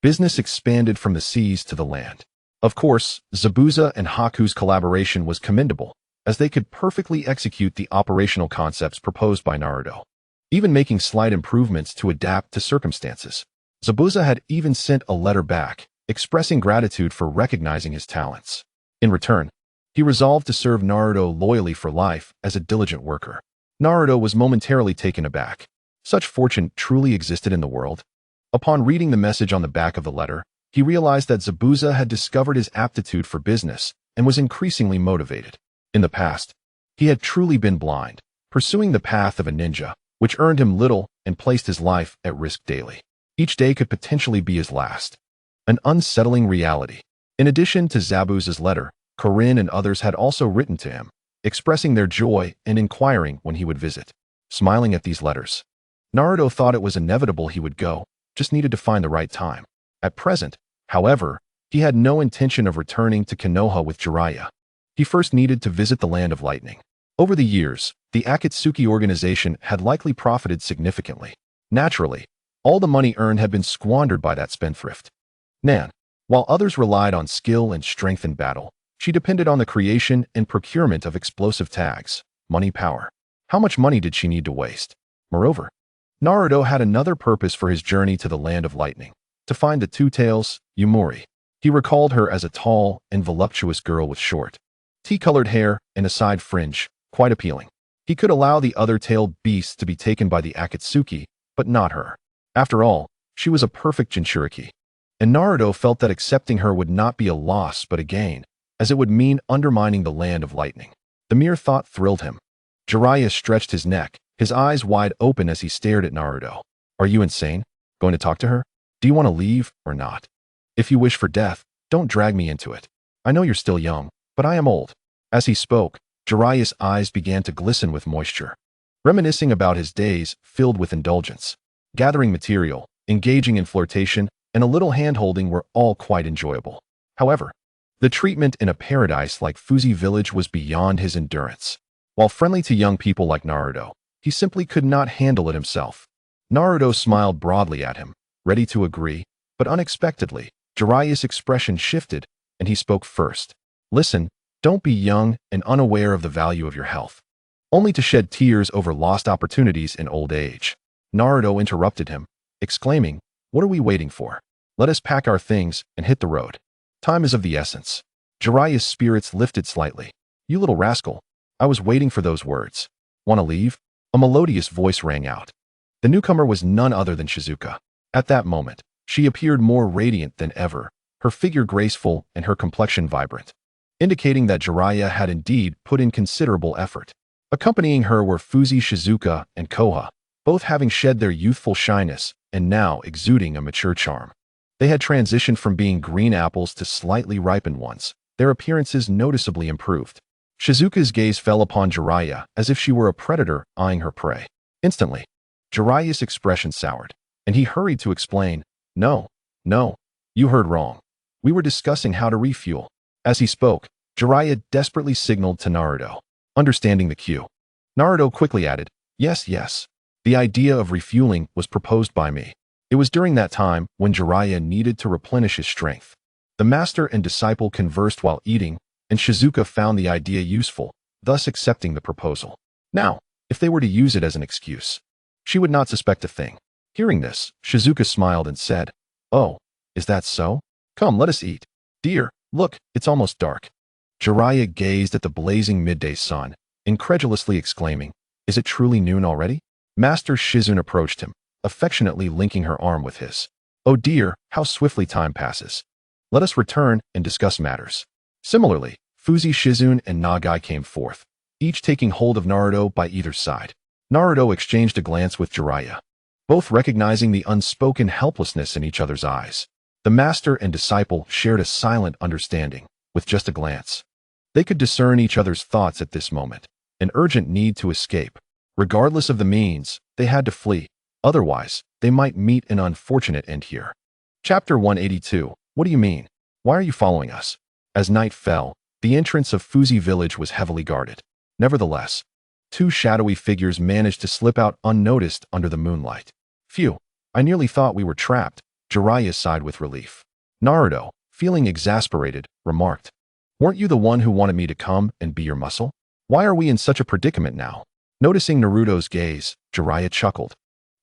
business expanded from the seas to the land. Of course, Zabuza and Haku's collaboration was commendable, as they could perfectly execute the operational concepts proposed by Naruto, even making slight improvements to adapt to circumstances. Zabuza had even sent a letter back, expressing gratitude for recognizing his talents. In return, he resolved to serve Naruto loyally for life as a diligent worker. Naruto was momentarily taken aback. Such fortune truly existed in the world? Upon reading the message on the back of the letter, he realized that Zabuza had discovered his aptitude for business and was increasingly motivated. In the past, he had truly been blind, pursuing the path of a ninja, which earned him little and placed his life at risk daily. Each day could potentially be his last. An unsettling reality. In addition to Zabuza's letter, Corinne and others had also written to him, expressing their joy and inquiring when he would visit. Smiling at these letters, Naruto thought it was inevitable he would go, just needed to find the right time. At present, however, he had no intention of returning to Konoha with Jiraiya. He first needed to visit the Land of Lightning. Over the years, the Akatsuki organization had likely profited significantly. Naturally, all the money earned had been squandered by that spendthrift. Nan, while others relied on skill and strength in battle, she depended on the creation and procurement of explosive tags, money power. How much money did she need to waste? Moreover, Naruto had another purpose for his journey to the Land of Lightning, to find the Two-Tails, Yumori. He recalled her as a tall and voluptuous girl with short, tea-colored hair and a side fringe, quite appealing. He could allow the other tailed beasts to be taken by the Akatsuki, but not her. After all, she was a perfect Jinchuriki. And Naruto felt that accepting her would not be a loss but a gain, as it would mean undermining the Land of Lightning. The mere thought thrilled him. Jiraiya stretched his neck, his eyes wide open as he stared at Naruto. Are you insane? Going to talk to her? Do you want to leave or not? If you wish for death, don't drag me into it. I know you're still young, but I am old. As he spoke, Jiraiya's eyes began to glisten with moisture. Reminiscing about his days filled with indulgence, gathering material, engaging in flirtation, and a little hand-holding were all quite enjoyable. However, the treatment in a paradise like Fuzi Village was beyond his endurance. While friendly to young people like Naruto, he simply could not handle it himself. Naruto smiled broadly at him, ready to agree, but unexpectedly, Jiraiya's expression shifted, and he spoke first. Listen, don't be young and unaware of the value of your health, only to shed tears over lost opportunities in old age. Naruto interrupted him, exclaiming, what are we waiting for? Let us pack our things and hit the road. Time is of the essence. Jiraiya's spirits lifted slightly. You little rascal. I was waiting for those words. Want to leave? A melodious voice rang out. The newcomer was none other than Shizuka. At that moment, she appeared more radiant than ever, her figure graceful and her complexion vibrant, indicating that Jiraiya had indeed put in considerable effort. Accompanying her were Fuzi, Shizuka, and Koha, both having shed their youthful shyness and now exuding a mature charm. They had transitioned from being green apples to slightly ripened ones, their appearances noticeably improved. Shizuka's gaze fell upon Jiraiya as if she were a predator eyeing her prey. Instantly, Jiraiya's expression soured, and he hurried to explain, No, you heard wrong. We were discussing how to refuel. As he spoke, Jiraiya desperately signaled to Naruto, understanding the cue. Naruto quickly added, Yes. The idea of refueling was proposed by me. It was during that time when Jiraiya needed to replenish his strength. The master and disciple conversed while eating, and Shizuka found the idea useful, thus accepting the proposal. Now, if they were to use it as an excuse, she would not suspect a thing. Hearing this, Shizuka smiled and said, Oh, is that so? Come, let us eat. Dear, look, it's almost dark. Jiraiya gazed at the blazing midday sun, incredulously exclaiming, Is it truly noon already? Master Shizune approached him, affectionately linking her arm with his. Oh dear, how swiftly time passes. Let us return and discuss matters. Similarly, Fuzi Shizune and Nagai came forth, each taking hold of Naruto by either side. Naruto exchanged a glance with Jiraiya, both recognizing the unspoken helplessness in each other's eyes. The master and disciple shared a silent understanding, with just a glance. They could discern each other's thoughts at this moment, an urgent need to escape. Regardless of the means, they had to flee. Otherwise, they might meet an unfortunate end here. Chapter 182. What do you mean? Why are you following us? As night fell, the entrance of Fuzi village was heavily guarded. Nevertheless, two shadowy figures managed to slip out unnoticed under the moonlight. Phew, I nearly thought we were trapped, Jiraiya sighed with relief. Naruto, feeling exasperated, remarked, "Weren't you the one who wanted me to come and be your muscle? Why are we in such a predicament now?" Noticing Naruto's gaze, Jiraiya chuckled.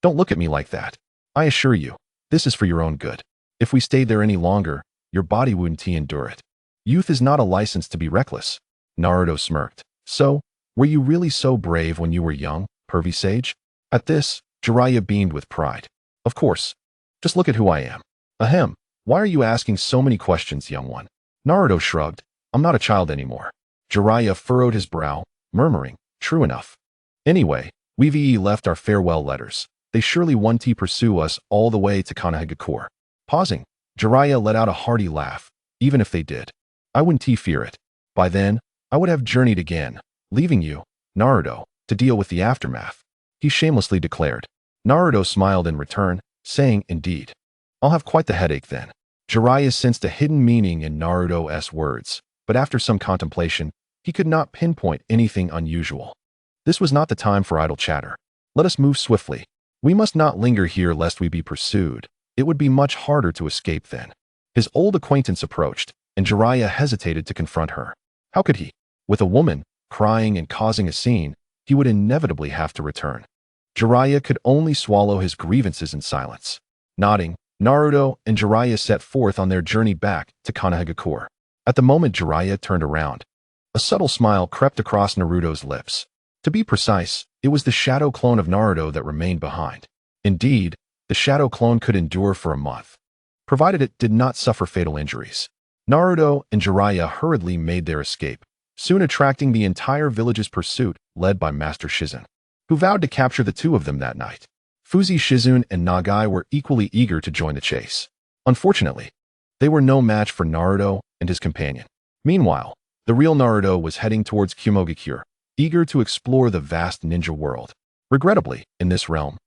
"Don't look at me like that. I assure you, this is for your own good. If we stayed there any longer, your body wouldn't endure it. Youth is not a license to be reckless." Naruto smirked. "So, were you really so brave when you were young, pervy sage?" At this, Jiraiya beamed with pride. "Of course. Just look at who I am." "Ahem, why are you asking so many questions, young one?" Naruto shrugged. "I'm not a child anymore." Jiraiya furrowed his brow, murmuring, "True enough. Anyway, we've left our farewell letters. They surely won't pursue us all the way to Konohagakure." Pausing, Jiraiya let out a hearty laugh. "Even if they did, I wouldn't fear it. By then, I would have journeyed again, leaving you, Naruto, to deal with the aftermath," he shamelessly declared. Naruto smiled in return, saying, "Indeed. I'll have quite the headache then." Jiraiya sensed a hidden meaning in Naruto's words, but after some contemplation, he could not pinpoint anything unusual. This was not the time for idle chatter. "Let us move swiftly. We must not linger here lest we be pursued. It would be much harder to escape then." His old acquaintance approached, and Jiraiya hesitated to confront her. How could he? With a woman, crying and causing a scene, he would inevitably have to return. Jiraiya could only swallow his grievances in silence. Nodding, Naruto and Jiraiya set forth on their journey back to Konohagakure. At the moment Jiraiya turned around, a subtle smile crept across Naruto's lips. To be precise, it was the shadow clone of Naruto that remained behind. Indeed, the shadow clone could endure for a month, provided it did not suffer fatal injuries. Naruto and Jiraiya hurriedly made their escape, soon attracting the entire village's pursuit, led by Master Shizune, who vowed to capture the two of them that night. Fuzi Shizune and Nagai were equally eager to join the chase. Unfortunately, they were no match for Naruto and his companion. Meanwhile, the real Naruto was heading towards Kyuubi, eager to explore the vast ninja world. Regrettably, in this realm,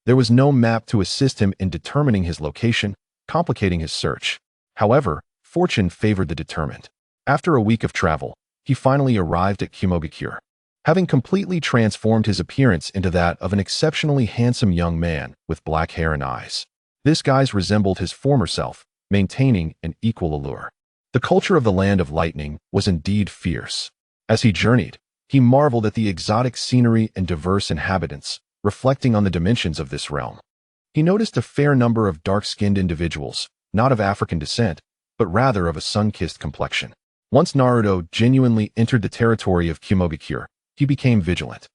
there was no map to assist him in determining his location, complicating his search. However, fortune favored the determined. After a week of travel, he finally arrived at Kyuubi, having completely transformed his appearance into that of an exceptionally handsome young man with black hair and eyes. This guise resembled his former self, maintaining an equal allure. The culture of the Land of Lightning was indeed fierce. As he journeyed, he marveled at the exotic scenery and diverse inhabitants, reflecting on the dimensions of this realm. He noticed a fair number of dark-skinned individuals, not of African descent, but rather of a sun-kissed complexion. Once Naruto genuinely entered the territory of Kyuubi, he became vigilant.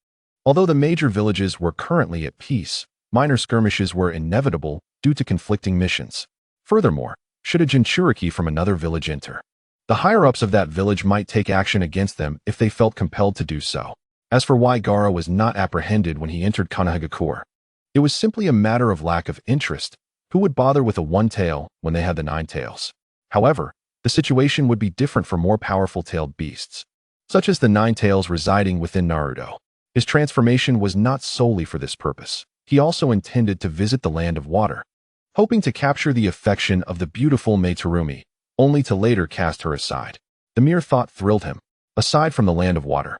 Although the major villages were currently at peace, minor skirmishes were inevitable due to conflicting missions. Furthermore, should a Jinchuriki from another village enter, the higher-ups of that village might take action against them if they felt compelled to do so. As for why Gaara was not apprehended when he entered Konohagakure, it was simply a matter of lack of interest. Who would bother with a one-tail when they had the 9 tails? However, the situation would be different for more powerful tailed beasts, such as the 9 tails residing within Naruto. His transformation was not solely for this purpose. He also intended to visit the Land of Water, hoping to capture the affection of the beautiful Meitorumi, only to later cast her aside. The mere thought thrilled him. Aside from the Land of Water,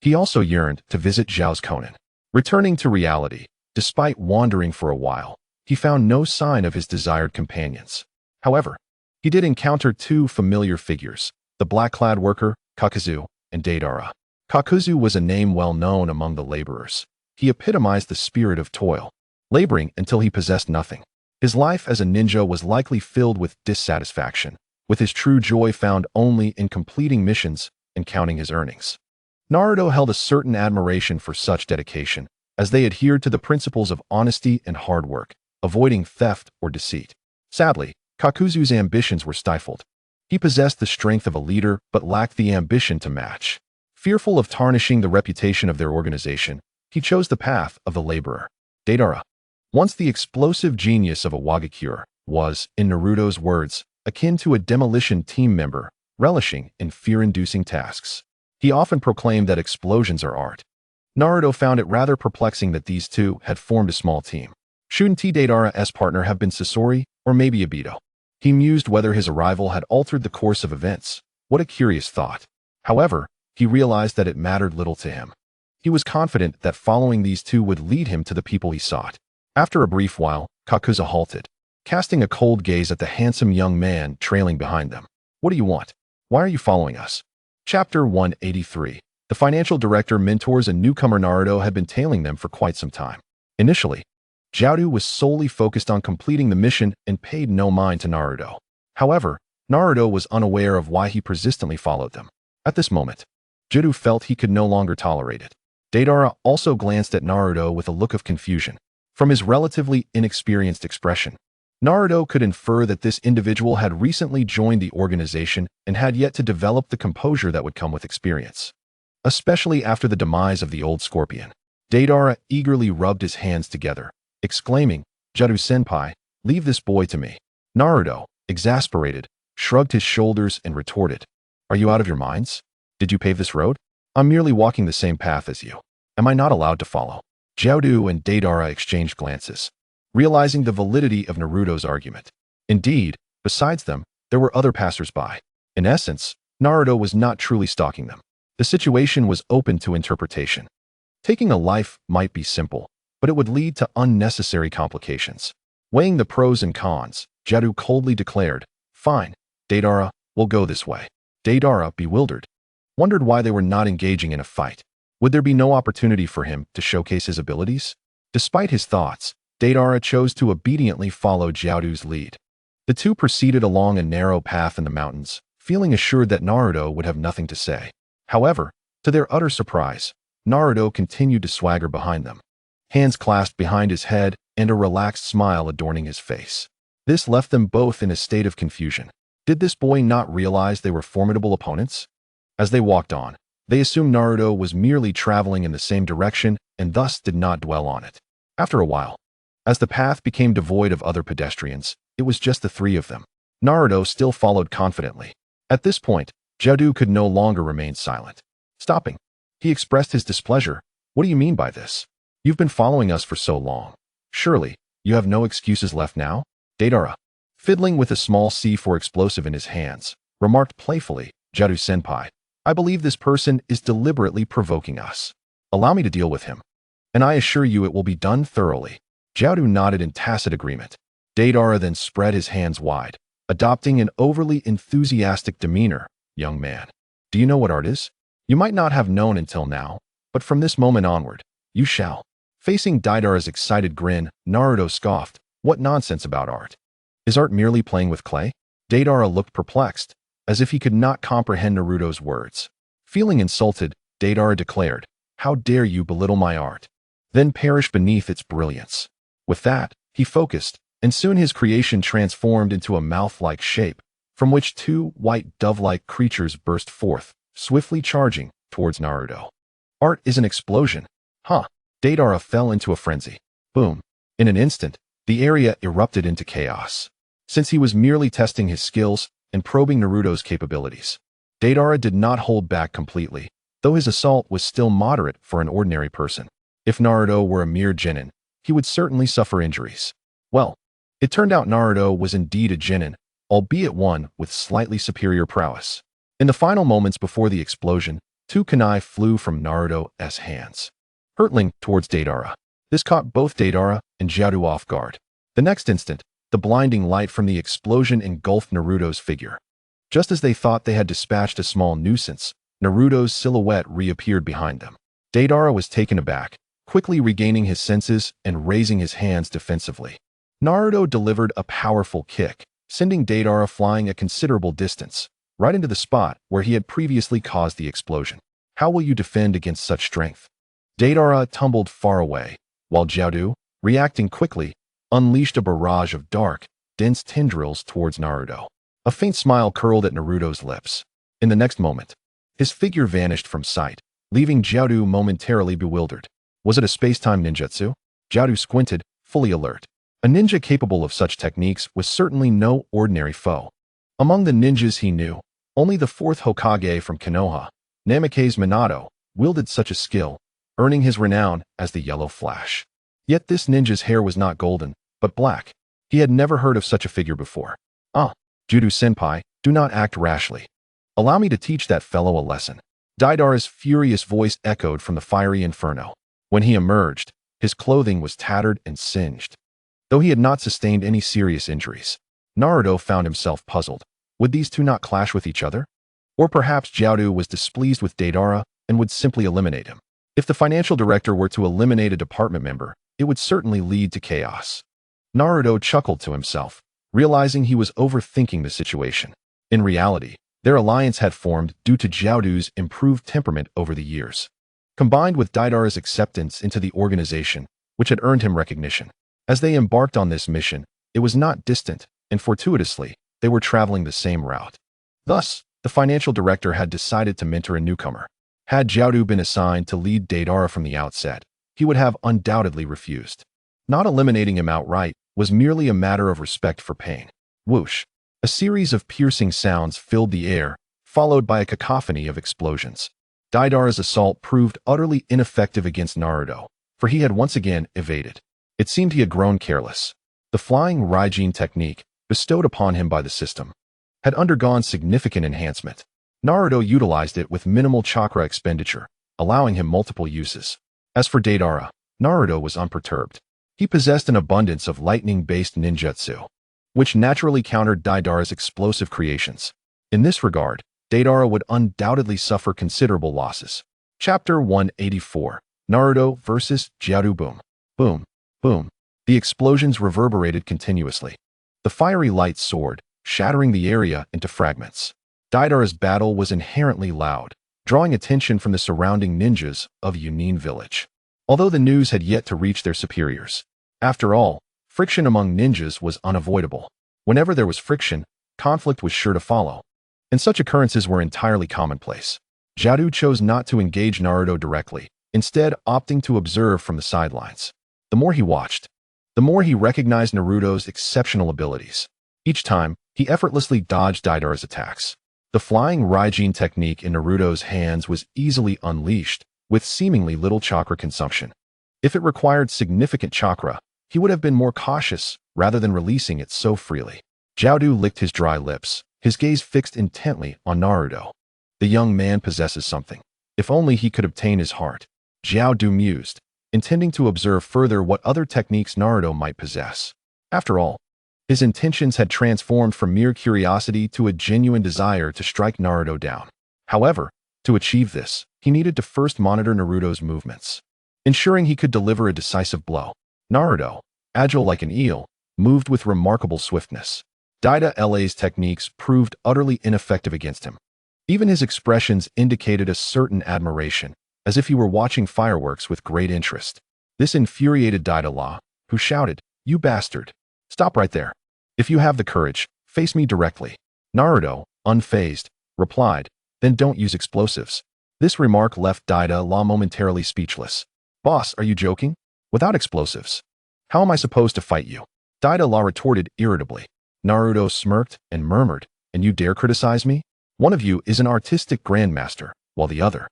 he also yearned to visit Zhao's Konan. Returning to reality, despite wandering for a while, he found no sign of his desired companions. However, he did encounter 2 familiar figures, the black-clad worker, Kakuzu, and Deidara. Kakuzu was a name well known among the laborers. He epitomized the spirit of toil, laboring until he possessed nothing. His life as a ninja was likely filled with dissatisfaction, with his true joy found only in completing missions and counting his earnings. Naruto held a certain admiration for such dedication, as they adhered to the principles of honesty and hard work, avoiding theft or deceit. Sadly, Kakuzu's ambitions were stifled. He possessed the strength of a leader but lacked the ambition to match. Fearful of tarnishing the reputation of their organization, he chose the path of the laborer. Deidara, once the explosive genius of a Wagakure, was, in Naruto's words, akin to a demolition team member, relishing in fear-inducing tasks. He often proclaimed that explosions are art. Naruto found it rather perplexing that these two had formed a small team. Shouldn't Deidara's partner have been Sasori, or maybe Obito? He mused whether his arrival had altered the course of events. What a curious thought. However, he realized that it mattered little to him. He was confident that following these two would lead him to the people he sought. After a brief while, Kakuza halted, casting a cold gaze at the handsome young man trailing behind them. What do you want? Why are you following us? Chapter 183. The financial director mentors a newcomer. Naruto had been tailing them for quite some time. Initially, Jiaodu was solely focused on completing the mission and paid no mind to Naruto. However, Naruto was unaware of why he persistently followed them. At this moment, Jiaodu felt he could no longer tolerate it. Deidara also glanced at Naruto with a look of confusion. From his relatively inexperienced expression, Naruto could infer that this individual had recently joined the organization and had yet to develop the composure that would come with experience. Especially after the demise of the old scorpion. Deidara eagerly rubbed his hands together, exclaiming, "Jiaodu-senpai, leave this boy to me." Naruto, exasperated, shrugged his shoulders and retorted, "Are you out of your minds? Did you pave this road? I'm merely walking the same path as you. Am I not allowed to follow?" Jiaodu and Deidara exchanged glances, realizing the validity of Naruto's argument. Indeed, besides them, there were other passers-by. In essence, Naruto was not truly stalking them. The situation was open to interpretation. Taking a life might be simple, but it would lead to unnecessary complications. Weighing the pros and cons, Jiaodu coldly declared, "Fine, Deidara, we'll go this way." Deidara, bewildered, wondered why they were not engaging in a fight. Would there be no opportunity for him to showcase his abilities? Despite his thoughts, Deidara chose to obediently follow Jiaodu's lead. The two proceeded along a narrow path in the mountains, feeling assured that Naruto would have nothing to say. However, to their utter surprise, Naruto continued to swagger behind them, hands clasped behind his head and a relaxed smile adorning his face. This left them both in a state of confusion. Did this boy not realize they were formidable opponents? As they walked on, they assumed Naruto was merely traveling in the same direction and thus did not dwell on it. After a while, as the path became devoid of other pedestrians, it was just the three of them. Naruto still followed confidently. At this point, Jiaodu could no longer remain silent. Stopping, he expressed his displeasure. "What do you mean by this? You've been following us for so long. Surely, you have no excuses left now?" Deidara, fiddling with a small C4 explosive in his hands, remarked playfully, "Jiaodu-senpai, I believe this person is deliberately provoking us. Allow me to deal with him, and I assure you it will be done thoroughly." Jiaodu nodded in tacit agreement. Deidara then spread his hands wide, adopting an overly enthusiastic demeanor. "Young man, do you know what art is? You might not have known until now, but from this moment onward, you shall." Facing Deidara's excited grin, Naruto scoffed, "What nonsense about art? Is art merely playing with clay?" Deidara looked perplexed, as if he could not comprehend Naruto's words. Feeling insulted, Deidara declared, "How dare you belittle my art? Then perish beneath its brilliance." With that, he focused, and soon his creation transformed into a mouth-like shape, from which two white dove-like creatures burst forth, swiftly charging towards Naruto. "Art is an explosion. Huh?" Deidara fell into a frenzy. Boom. In an instant, the area erupted into chaos. Since he was merely testing his skills and probing Naruto's capabilities, Deidara did not hold back completely, though his assault was still moderate for an ordinary person. If Naruto were a mere genin, he would certainly suffer injuries. Well, it turned out Naruto was indeed a genin, albeit one with slightly superior prowess. In the final moments before the explosion, two kunai flew from Naruto's hands, hurtling towards Deidara. This caught both Deidara and Jiaodu off guard. The next instant, the blinding light from the explosion engulfed Naruto's figure. Just as they thought they had dispatched a small nuisance, Naruto's silhouette reappeared behind them. Deidara was taken aback, quickly regaining his senses and raising his hands defensively. Naruto delivered a powerful kick, sending Deidara flying a considerable distance, right into the spot where he had previously caused the explosion. "How will you defend against such strength?" Deidara tumbled far away, while Jiaodu, reacting quickly, unleashed a barrage of dark, dense tendrils towards Naruto. A faint smile curled at Naruto's lips. In the next moment, his figure vanished from sight, leaving Jiaodu momentarily bewildered. Was it a space-time ninjutsu? Jiaodu squinted, fully alert. A ninja capable of such techniques was certainly no ordinary foe. Among the ninjas he knew, only the fourth Hokage from Konoha, Namikaze Minato, wielded such a skill, earning his renown as the Yellow Flash. Yet this ninja's hair was not golden, but black. He had never heard of such a figure before. Judo-senpai, do not act rashly. Allow me to teach that fellow a lesson. Deidara's furious voice echoed from the fiery inferno. When he emerged, his clothing was tattered and singed. Though he had not sustained any serious injuries, Naruto found himself puzzled. Would these two not clash with each other? Or perhaps Jiaodu was displeased with Deidara and would simply eliminate him. If the financial director were to eliminate a department member, it would certainly lead to chaos. Naruto chuckled to himself, realizing he was overthinking the situation. In reality, their alliance had formed due to Jiaodu's improved temperament over the years, combined with Deidara's acceptance into the organization, which had earned him recognition. As they embarked on this mission, it was not distant, and fortuitously, they were traveling the same route. Thus, the financial director had decided to mentor a newcomer. Had Jiaodu been assigned to lead Deidara from the outset, he would have undoubtedly refused. Not eliminating him outright was merely a matter of respect for pain. Whoosh! A series of piercing sounds filled the air, followed by a cacophony of explosions. Deidara's assault proved utterly ineffective against Naruto, for he had once again evaded. It seemed he had grown careless. The flying Raijin technique, bestowed upon him by the system, had undergone significant enhancement. Naruto utilized it with minimal chakra expenditure, allowing him multiple uses. As for Deidara, Naruto was unperturbed. He possessed an abundance of lightning-based ninjutsu, which naturally countered Deidara's explosive creations. In this regard, Deidara would undoubtedly suffer considerable losses. Chapter 184, Naruto vs. Jiaodu. Boom, boom, boom. The explosions reverberated continuously. The fiery light soared, shattering the area into fragments. Deidara's battle was inherently loud, drawing attention from the surrounding ninjas of Yunin village. Although the news had yet to reach their superiors. After all, friction among ninjas was unavoidable. Whenever there was friction, conflict was sure to follow. And such occurrences were entirely commonplace. Jiaodu chose not to engage Naruto directly, instead opting to observe from the sidelines. The more he watched, the more he recognized Naruto's exceptional abilities. Each time, he effortlessly dodged Deidara's attacks. The flying Raijin technique in Naruto's hands was easily unleashed, with seemingly little chakra consumption. If it required significant chakra, he would have been more cautious rather than releasing it so freely. Jiaodu licked his dry lips, his gaze fixed intently on Naruto. The young man possesses something. If only he could obtain his heart. Jiaodu mused, intending to observe further what other techniques Naruto might possess. After all, his intentions had transformed from mere curiosity to a genuine desire to strike Naruto down. However, to achieve this, he needed to first monitor Naruto's movements, ensuring he could deliver a decisive blow. Naruto, agile like an eel, moved with remarkable swiftness. Deidara's techniques proved utterly ineffective against him. Even his expressions indicated a certain admiration, as if he were watching fireworks with great interest. This infuriated Deidara, who shouted, "You bastard! Stop right there. If you have the courage, face me directly." Naruto, unfazed, replied, "Then don't use explosives." This remark left Deidara momentarily speechless. "Boss, are you joking? Without explosives, how am I supposed to fight you?" Deidara retorted irritably. Naruto smirked and murmured, "And you dare criticize me? One of you is an artistic grandmaster, while the other,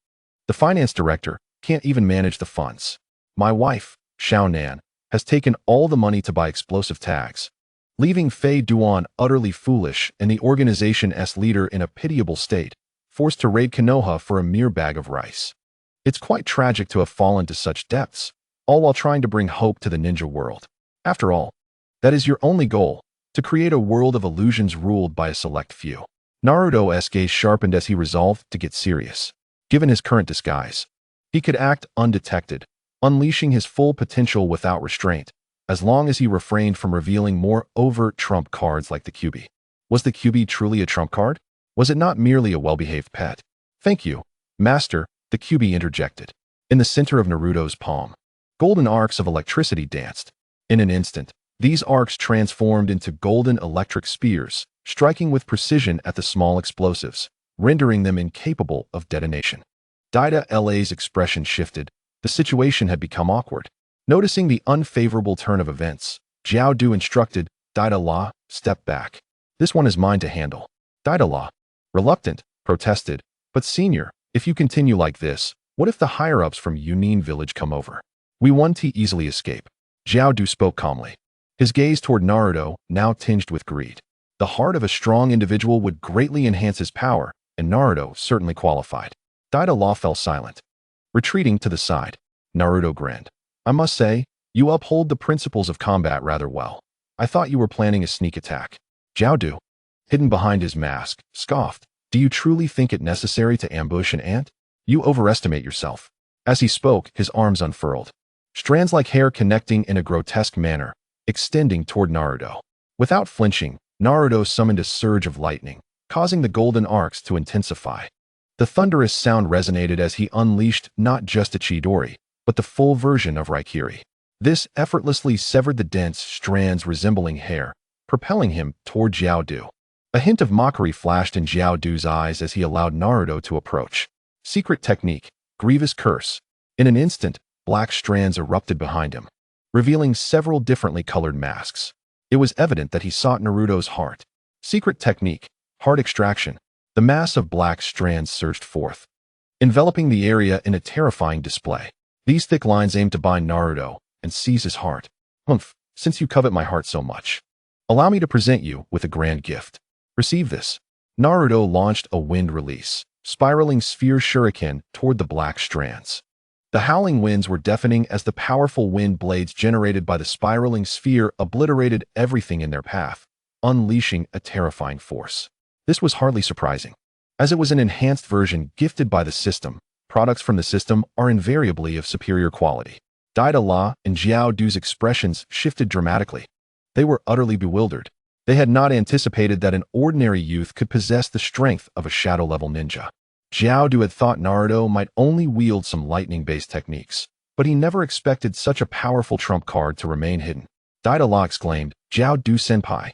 the finance director, can't even manage the funds. My wife, Xiao Nan, has taken all the money to buy explosive tags, leaving Fei Duan utterly foolish and the organization's leader in a pitiable state, forced to raid Konoha for a mere bag of rice. It's quite tragic to have fallen to such depths, all while trying to bring hope to the ninja world. After all, that is your only goal, to create a world of illusions ruled by a select few." Naruto's gaze sharpened as he resolved to get serious. Given his current disguise, he could act undetected, unleashing his full potential without restraint, as long as he refrained from revealing more overt trump cards like the Kyuubi. Was the Kyuubi truly a trump card? Was it not merely a well-behaved pet? "Thank you, master," the Kyuubi interjected. In the center of Naruto's palm, golden arcs of electricity danced. In an instant, these arcs transformed into golden electric spears, striking with precision at the small explosives, rendering them incapable of detonation. Daida LA's expression shifted. The situation had become awkward. Noticing the unfavorable turn of events, Jiao Du instructed, Daida La, step back. This one is mine to handle. Daida La, reluctant, protested, but senior, if you continue like this, what if the higher-ups from Yunin village come over? We won't easily escape. Jiao Du spoke calmly. His gaze toward Naruto, now tinged with greed. The heart of a strong individual would greatly enhance his power, and Naruto certainly qualified. Daida La fell silent. Retreating to the side, Naruto grinned. I must say, you uphold the principles of combat rather well. I thought you were planning a sneak attack. Jiao Du, hidden behind his mask, scoffed. Do you truly think it necessary to ambush an ant? You overestimate yourself. As he spoke, his arms unfurled. Strands like hair connecting in a grotesque manner, extending toward Naruto. Without flinching, Naruto summoned a surge of lightning, causing the golden arcs to intensify. The thunderous sound resonated as he unleashed not just a Chidori, but the full version of Raikiri. This effortlessly severed the dense strands resembling hair, propelling him toward Jiao Du. A hint of mockery flashed in Jiao Du's eyes as he allowed Naruto to approach. Secret technique, grievous curse. In an instant, black strands erupted behind him, revealing several differently colored masks. It was evident that he sought Naruto's heart. Secret technique, heart extraction. The mass of black strands surged forth, enveloping the area in a terrifying display. These thick lines aimed to bind Naruto and seize his heart. Humph, since you covet my heart so much, allow me to present you with a grand gift. Receive this. Naruto launched a wind release, spiraling sphere shuriken toward the black strands. The howling winds were deafening as the powerful wind blades generated by the spiraling sphere obliterated everything in their path, unleashing a terrifying force. This was hardly surprising. As it was an enhanced version gifted by the system, products from the system are invariably of superior quality. Daida La and Jiao Du's expressions shifted dramatically. They were utterly bewildered. They had not anticipated that an ordinary youth could possess the strength of a shadow-level ninja. Jiao Du had thought Naruto might only wield some lightning-based techniques, but he never expected such a powerful trump card to remain hidden. Daida La exclaimed, Jiao Du senpai,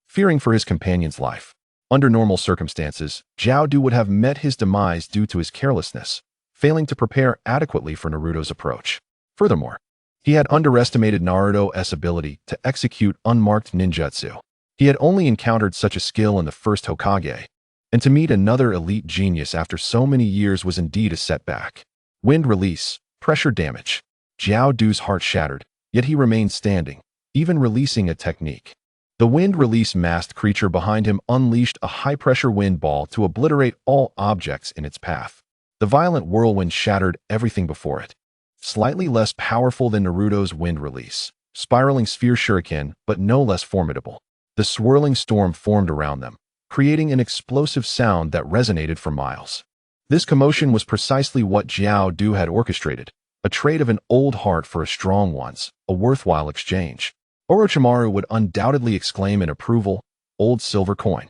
fearing for his companion's life. Under normal circumstances, Jiao Du would have met his demise due to his carelessness, failing to prepare adequately for Naruto's approach. Furthermore, he had underestimated Naruto's ability to execute unmarked ninjutsu. He had only encountered such a skill in the first Hokage, and to meet another elite genius after so many years was indeed a setback. Wind release, pressure damage. Jiao Du's heart shattered, yet he remained standing, even releasing a technique. The wind release masked creature behind him unleashed a high-pressure wind ball to obliterate all objects in its path. The violent whirlwind shattered everything before it. Slightly less powerful than Naruto's wind release, spiraling sphere shuriken, but no less formidable. The swirling storm formed around them, creating an explosive sound that resonated for miles. This commotion was precisely what Jiao Du had orchestrated, a trade of an old heart for a strong one's, a worthwhile exchange. Orochimaru would undoubtedly exclaim in approval, old silver coin.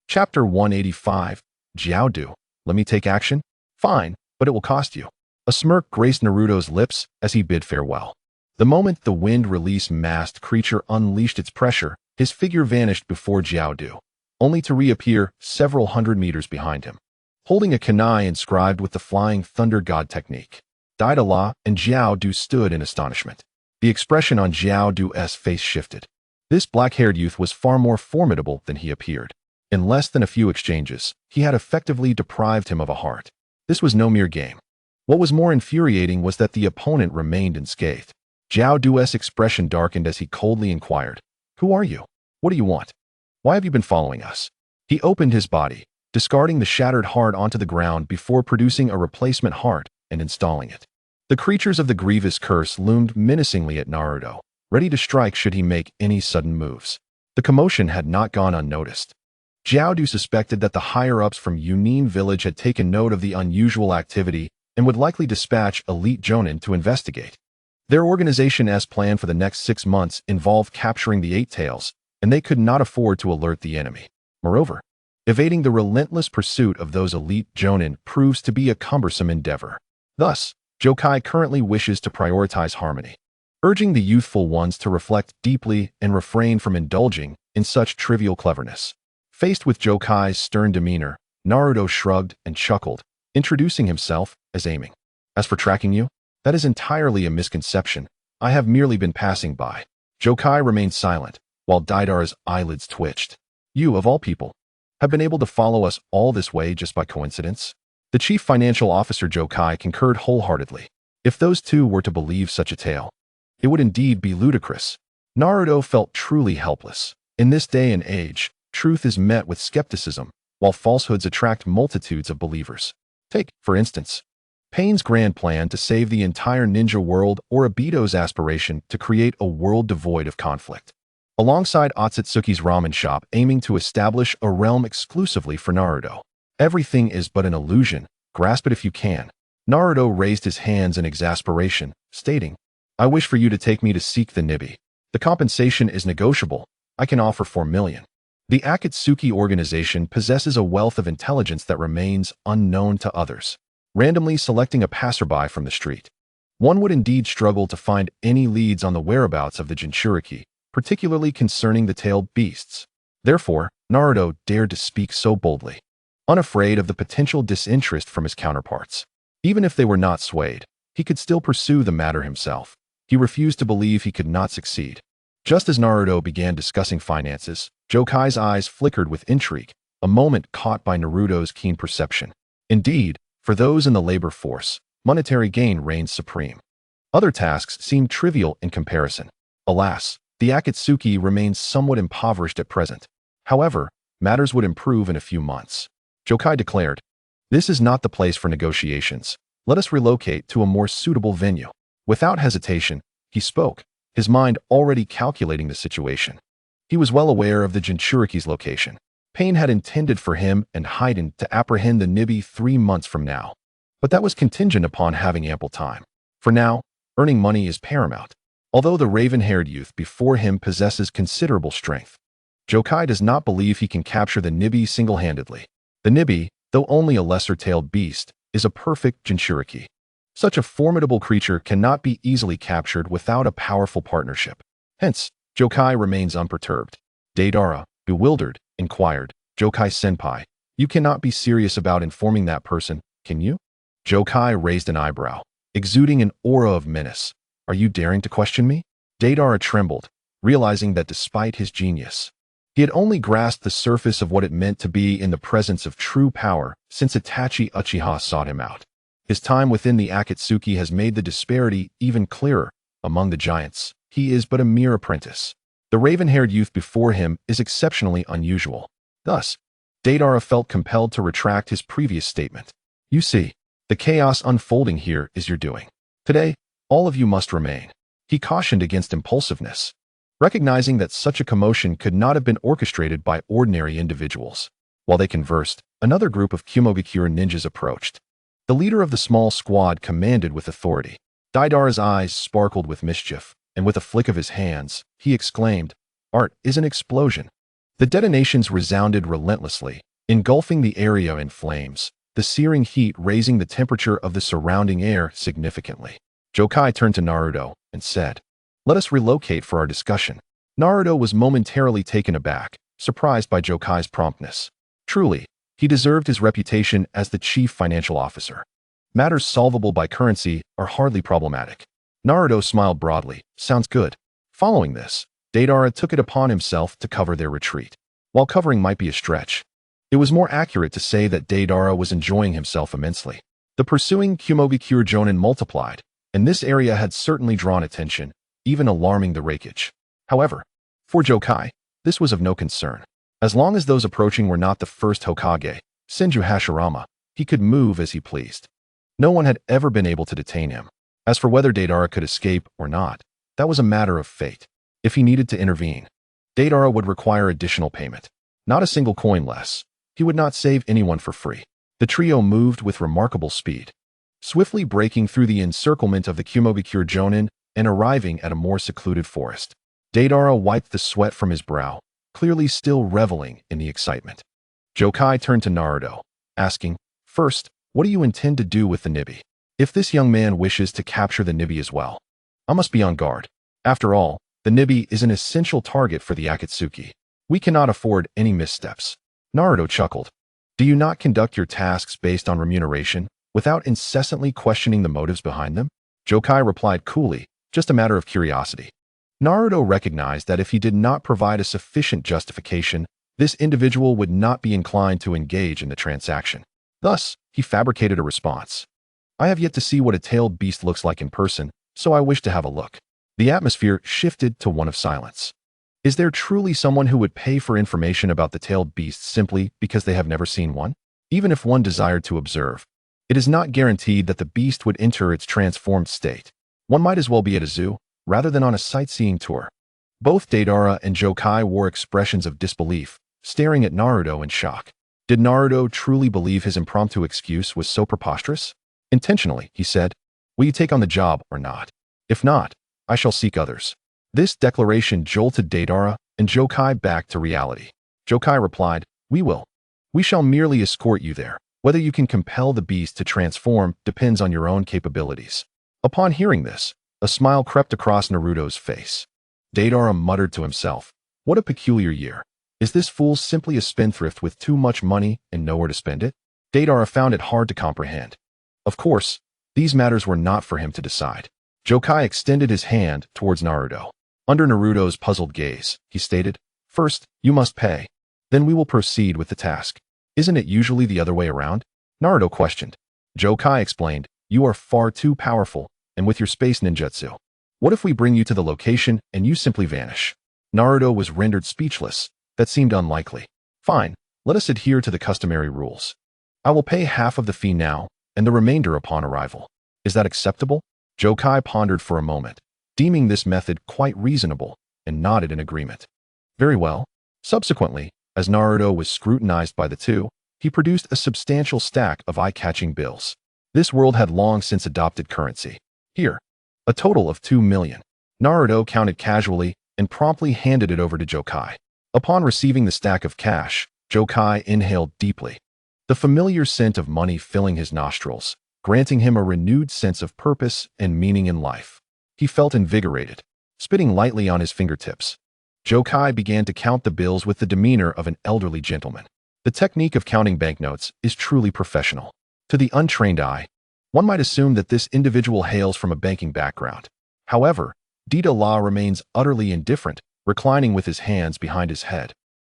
Chapter 185, Jiao Du, let me take action? Fine, but it will cost you. A smirk graced Naruto's lips as he bid farewell. The moment the wind release masked creature unleashed its pressure, his figure vanished before Jiao Du, only to reappear several hundred meters behind him, holding a kunai inscribed with the flying thunder god technique. Daida La and Jiao Du stood in astonishment. The expression on Jiao Du's face shifted. This black-haired youth was far more formidable than he appeared. In less than a few exchanges, he had effectively deprived him of a heart. This was no mere game. What was more infuriating was that the opponent remained unscathed. Jiao Du's expression darkened as he coldly inquired, Who are you? What do you want? Why have you been following us? He opened his body, discarding the shattered heart onto the ground before producing a replacement heart and installing it. The creatures of the grievous curse loomed menacingly at Naruto, ready to strike should he make any sudden moves. The commotion had not gone unnoticed. Jiao Du suspected that the higher-ups from Yunin village had taken note of the unusual activity and would likely dispatch elite jonin to investigate. Their organization's plan for the next 6 months involved capturing the Eight Tails, and they could not afford to alert the enemy. Moreover, evading the relentless pursuit of those elite jonin proves to be a cumbersome endeavor. Thus, Jokai currently wishes to prioritize harmony, urging the youthful ones to reflect deeply and refrain from indulging in such trivial cleverness. Faced with Jokai's stern demeanor, Naruto shrugged and chuckled, introducing himself as aiming. As for tracking you, that is entirely a misconception. I have merely been passing by. Jokai remained silent, while Deidara's eyelids twitched. You, of all people, have been able to follow us all this way just by coincidence? The chief financial officer Jokai concurred wholeheartedly. If those two were to believe such a tale, it would indeed be ludicrous. Naruto felt truly helpless. In this day and age, truth is met with skepticism, while falsehoods attract multitudes of believers. Take, for instance, Pain's grand plan to save the entire ninja world, or Obito's aspiration to create a world devoid of conflict. Alongside Otsutsuki's ramen shop aiming to establish a realm exclusively for Naruto. Everything is but an illusion, grasp it if you can. Naruto raised his hands in exasperation, stating, I wish for you to take me to seek the Nibi. The compensation is negotiable. I can offer 4 million. The Akatsuki organization possesses a wealth of intelligence that remains unknown to others. Randomly selecting a passerby from the street, one would indeed struggle to find any leads on the whereabouts of the Jinchuriki, particularly concerning the tailed beasts. Therefore, Naruto dared to speak so boldly, unafraid of the potential disinterest from his counterparts. Even if they were not swayed, he could still pursue the matter himself. He refused to believe he could not succeed. Just as Naruto began discussing finances, Jokai's eyes flickered with intrigue, a moment caught by Naruto's keen perception. Indeed, for those in the labor force, monetary gain reigns supreme. Other tasks seemed trivial in comparison. Alas, the Akatsuki remains somewhat impoverished at present. However, matters would improve in a few months. Jokai declared, This is not the place for negotiations. Let us relocate to a more suitable venue. Without hesitation, he spoke, his mind already calculating the situation. He was well aware of the Jinchuriki's location. Pain had intended for him and Haiden to apprehend the Nibi 3 months from now. But that was contingent upon having ample time. For now, earning money is paramount. Although the raven-haired youth before him possesses considerable strength, Jokai does not believe he can capture the Nibi single-handedly. The Nibi, though only a lesser-tailed beast, is a perfect Jinchuriki. Such a formidable creature cannot be easily captured without a powerful partnership. Hence, Jokai remains unperturbed. Deidara, bewildered, inquired, Jokai-senpai, you cannot be serious about informing that person, can you? Jokai raised an eyebrow, exuding an aura of menace. Are you daring to question me? Deidara trembled, realizing that despite his genius, he had only grasped the surface of what it meant to be in the presence of true power since Itachi Uchiha sought him out. His time within the Akatsuki has made the disparity even clearer. Among the giants, he is but a mere apprentice. The raven-haired youth before him is exceptionally unusual. Thus, Deidara felt compelled to retract his previous statement. You see, the chaos unfolding here is your doing. Today, all of you must remain. He cautioned against impulsiveness, recognizing that such a commotion could not have been orchestrated by ordinary individuals. While they conversed, another group of Kyuubi ninjas approached. The leader of the small squad commanded with authority. Deidara's eyes sparkled with mischief, and with a flick of his hands, he exclaimed, Art is an explosion. The detonations resounded relentlessly, engulfing the area in flames, the searing heat raising the temperature of the surrounding air significantly. Jokai turned to Naruto and said, Let us relocate for our discussion. Naruto was momentarily taken aback, surprised by Jokai's promptness. Truly, he deserved his reputation as the chief financial officer. Matters solvable by currency are hardly problematic. Naruto smiled broadly. Sounds good. Following this, Deidara took it upon himself to cover their retreat. While covering might be a stretch, it was more accurate to say that Deidara was enjoying himself immensely. The pursuing Kyuubi Jonin multiplied, and this area had certainly drawn attention, even alarming the rakeage. However, for Jokai, this was of no concern. As long as those approaching were not the first Hokage, Senju Hashirama, he could move as he pleased. No one had ever been able to detain him. As for whether Deidara could escape or not, that was a matter of fate. If he needed to intervene, Deidara would require additional payment. Not a single coin less. He would not save anyone for free. The trio moved with remarkable speed, swiftly breaking through the encirclement of the Kyuubi Jonin and arriving at a more secluded forest. Deidara wiped the sweat from his brow, clearly still reveling in the excitement. Jokai turned to Naruto, asking, First, what do you intend to do with the Nibi? If this young man wishes to capture the Nibi as well, I must be on guard. After all, the Nibi is an essential target for the Akatsuki. We cannot afford any missteps. Naruto chuckled. Do you not conduct your tasks based on remuneration, without incessantly questioning the motives behind them? Jokai replied coolly, just a matter of curiosity. Naruto recognized that if he did not provide a sufficient justification, this individual would not be inclined to engage in the transaction. Thus, he fabricated a response. I have yet to see what a tailed beast looks like in person, so I wish to have a look. The atmosphere shifted to one of silence. Is there truly someone who would pay for information about the tailed beasts simply because they have never seen one? Even if one desired to observe, it is not guaranteed that the beast would enter its transformed state. One might as well be at a zoo, rather than on a sightseeing tour. Both Deidara and Jokai wore expressions of disbelief, staring at Naruto in shock. Did Naruto truly believe his impromptu excuse was so preposterous? Intentionally, he said, will you take on the job or not? If not, I shall seek others. This declaration jolted Deidara and Jokai back to reality. Jokai replied, we will. We shall merely escort you there. Whether you can compel the beast to transform depends on your own capabilities. Upon hearing this, a smile crept across Naruto's face. Deidara muttered to himself, what a peculiar year. Is this fool simply a spendthrift with too much money and nowhere to spend it? Deidara found it hard to comprehend. Of course, these matters were not for him to decide. Jokai extended his hand towards Naruto. Under Naruto's puzzled gaze, he stated, first, you must pay. Then we will proceed with the task. Isn't it usually the other way around? Naruto questioned. Jokai explained, you are far too powerful, and with your space ninjutsu. What if we bring you to the location and you simply vanish? Naruto was rendered speechless. That seemed unlikely. Fine, let us adhere to the customary rules. I will pay half of the fee now, and the remainder upon arrival. Is that acceptable? Jokai pondered for a moment, deeming this method quite reasonable, and nodded in agreement. Very well. Subsequently, as Naruto was scrutinized by the two, he produced a substantial stack of eye-catching bills. This world had long since adopted currency. Here, a total of 2 million. Naruto counted casually and promptly handed it over to Jokai. Upon receiving the stack of cash, Jokai inhaled deeply, the familiar scent of money filling his nostrils, granting him a renewed sense of purpose and meaning in life. He felt invigorated, spitting lightly on his fingertips. Jokai began to count the bills with the demeanor of an elderly gentleman. The technique of counting banknotes is truly professional. To the untrained eye, one might assume that this individual hails from a banking background. However, Deidara remains utterly indifferent, reclining with his hands behind his head,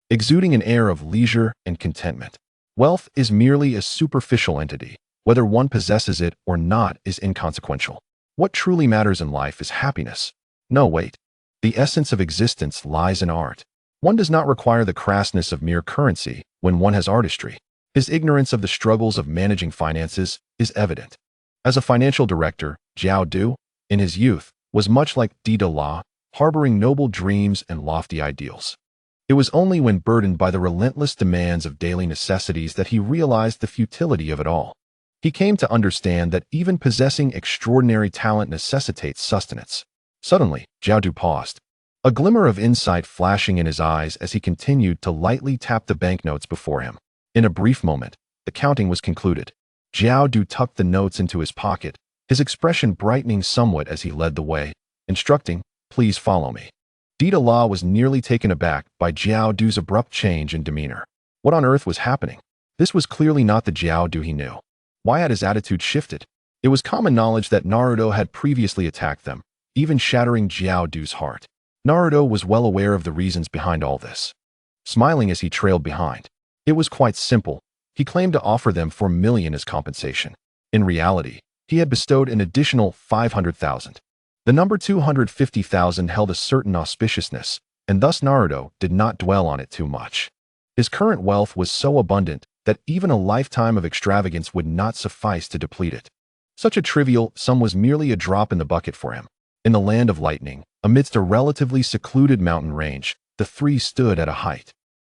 exuding an air of leisure and contentment. Wealth is merely a superficial entity. Whether one possesses it or not is inconsequential. What truly matters in life is happiness. No, wait. The essence of existence lies in art. One does not require the crassness of mere currency when one has artistry. His ignorance of the struggles of managing finances is evident. As a financial director, Jiao Du, in his youth, was much like Deidara, harboring noble dreams and lofty ideals. It was only when burdened by the relentless demands of daily necessities that he realized the futility of it all. He came to understand that even possessing extraordinary talent necessitates sustenance. Suddenly, Jiao Du paused, a glimmer of insight flashing in his eyes as he continued to lightly tap the banknotes before him. In a brief moment, the counting was concluded. Jiao Du tucked the notes into his pocket, his expression brightening somewhat as he led the way, instructing, please follow me. Deidara was nearly taken aback by Jiao Du's abrupt change in demeanor. What on earth was happening? This was clearly not the Jiao Du he knew. Why had his attitude shifted? It was common knowledge that Naruto had previously attacked them, even shattering Jiao Du's heart. Naruto was well aware of the reasons behind all this. Smiling as he trailed behind, it was quite simple. He claimed to offer them 4 million as compensation. In reality, he had bestowed an additional 500,000. The number 250,000 held a certain auspiciousness, and thus Naruto did not dwell on it too much. His current wealth was so abundant that even a lifetime of extravagance would not suffice to deplete it. Such a trivial sum was merely a drop in the bucket for him. In the land of lightning, amidst a relatively secluded mountain range, the three stood at a height.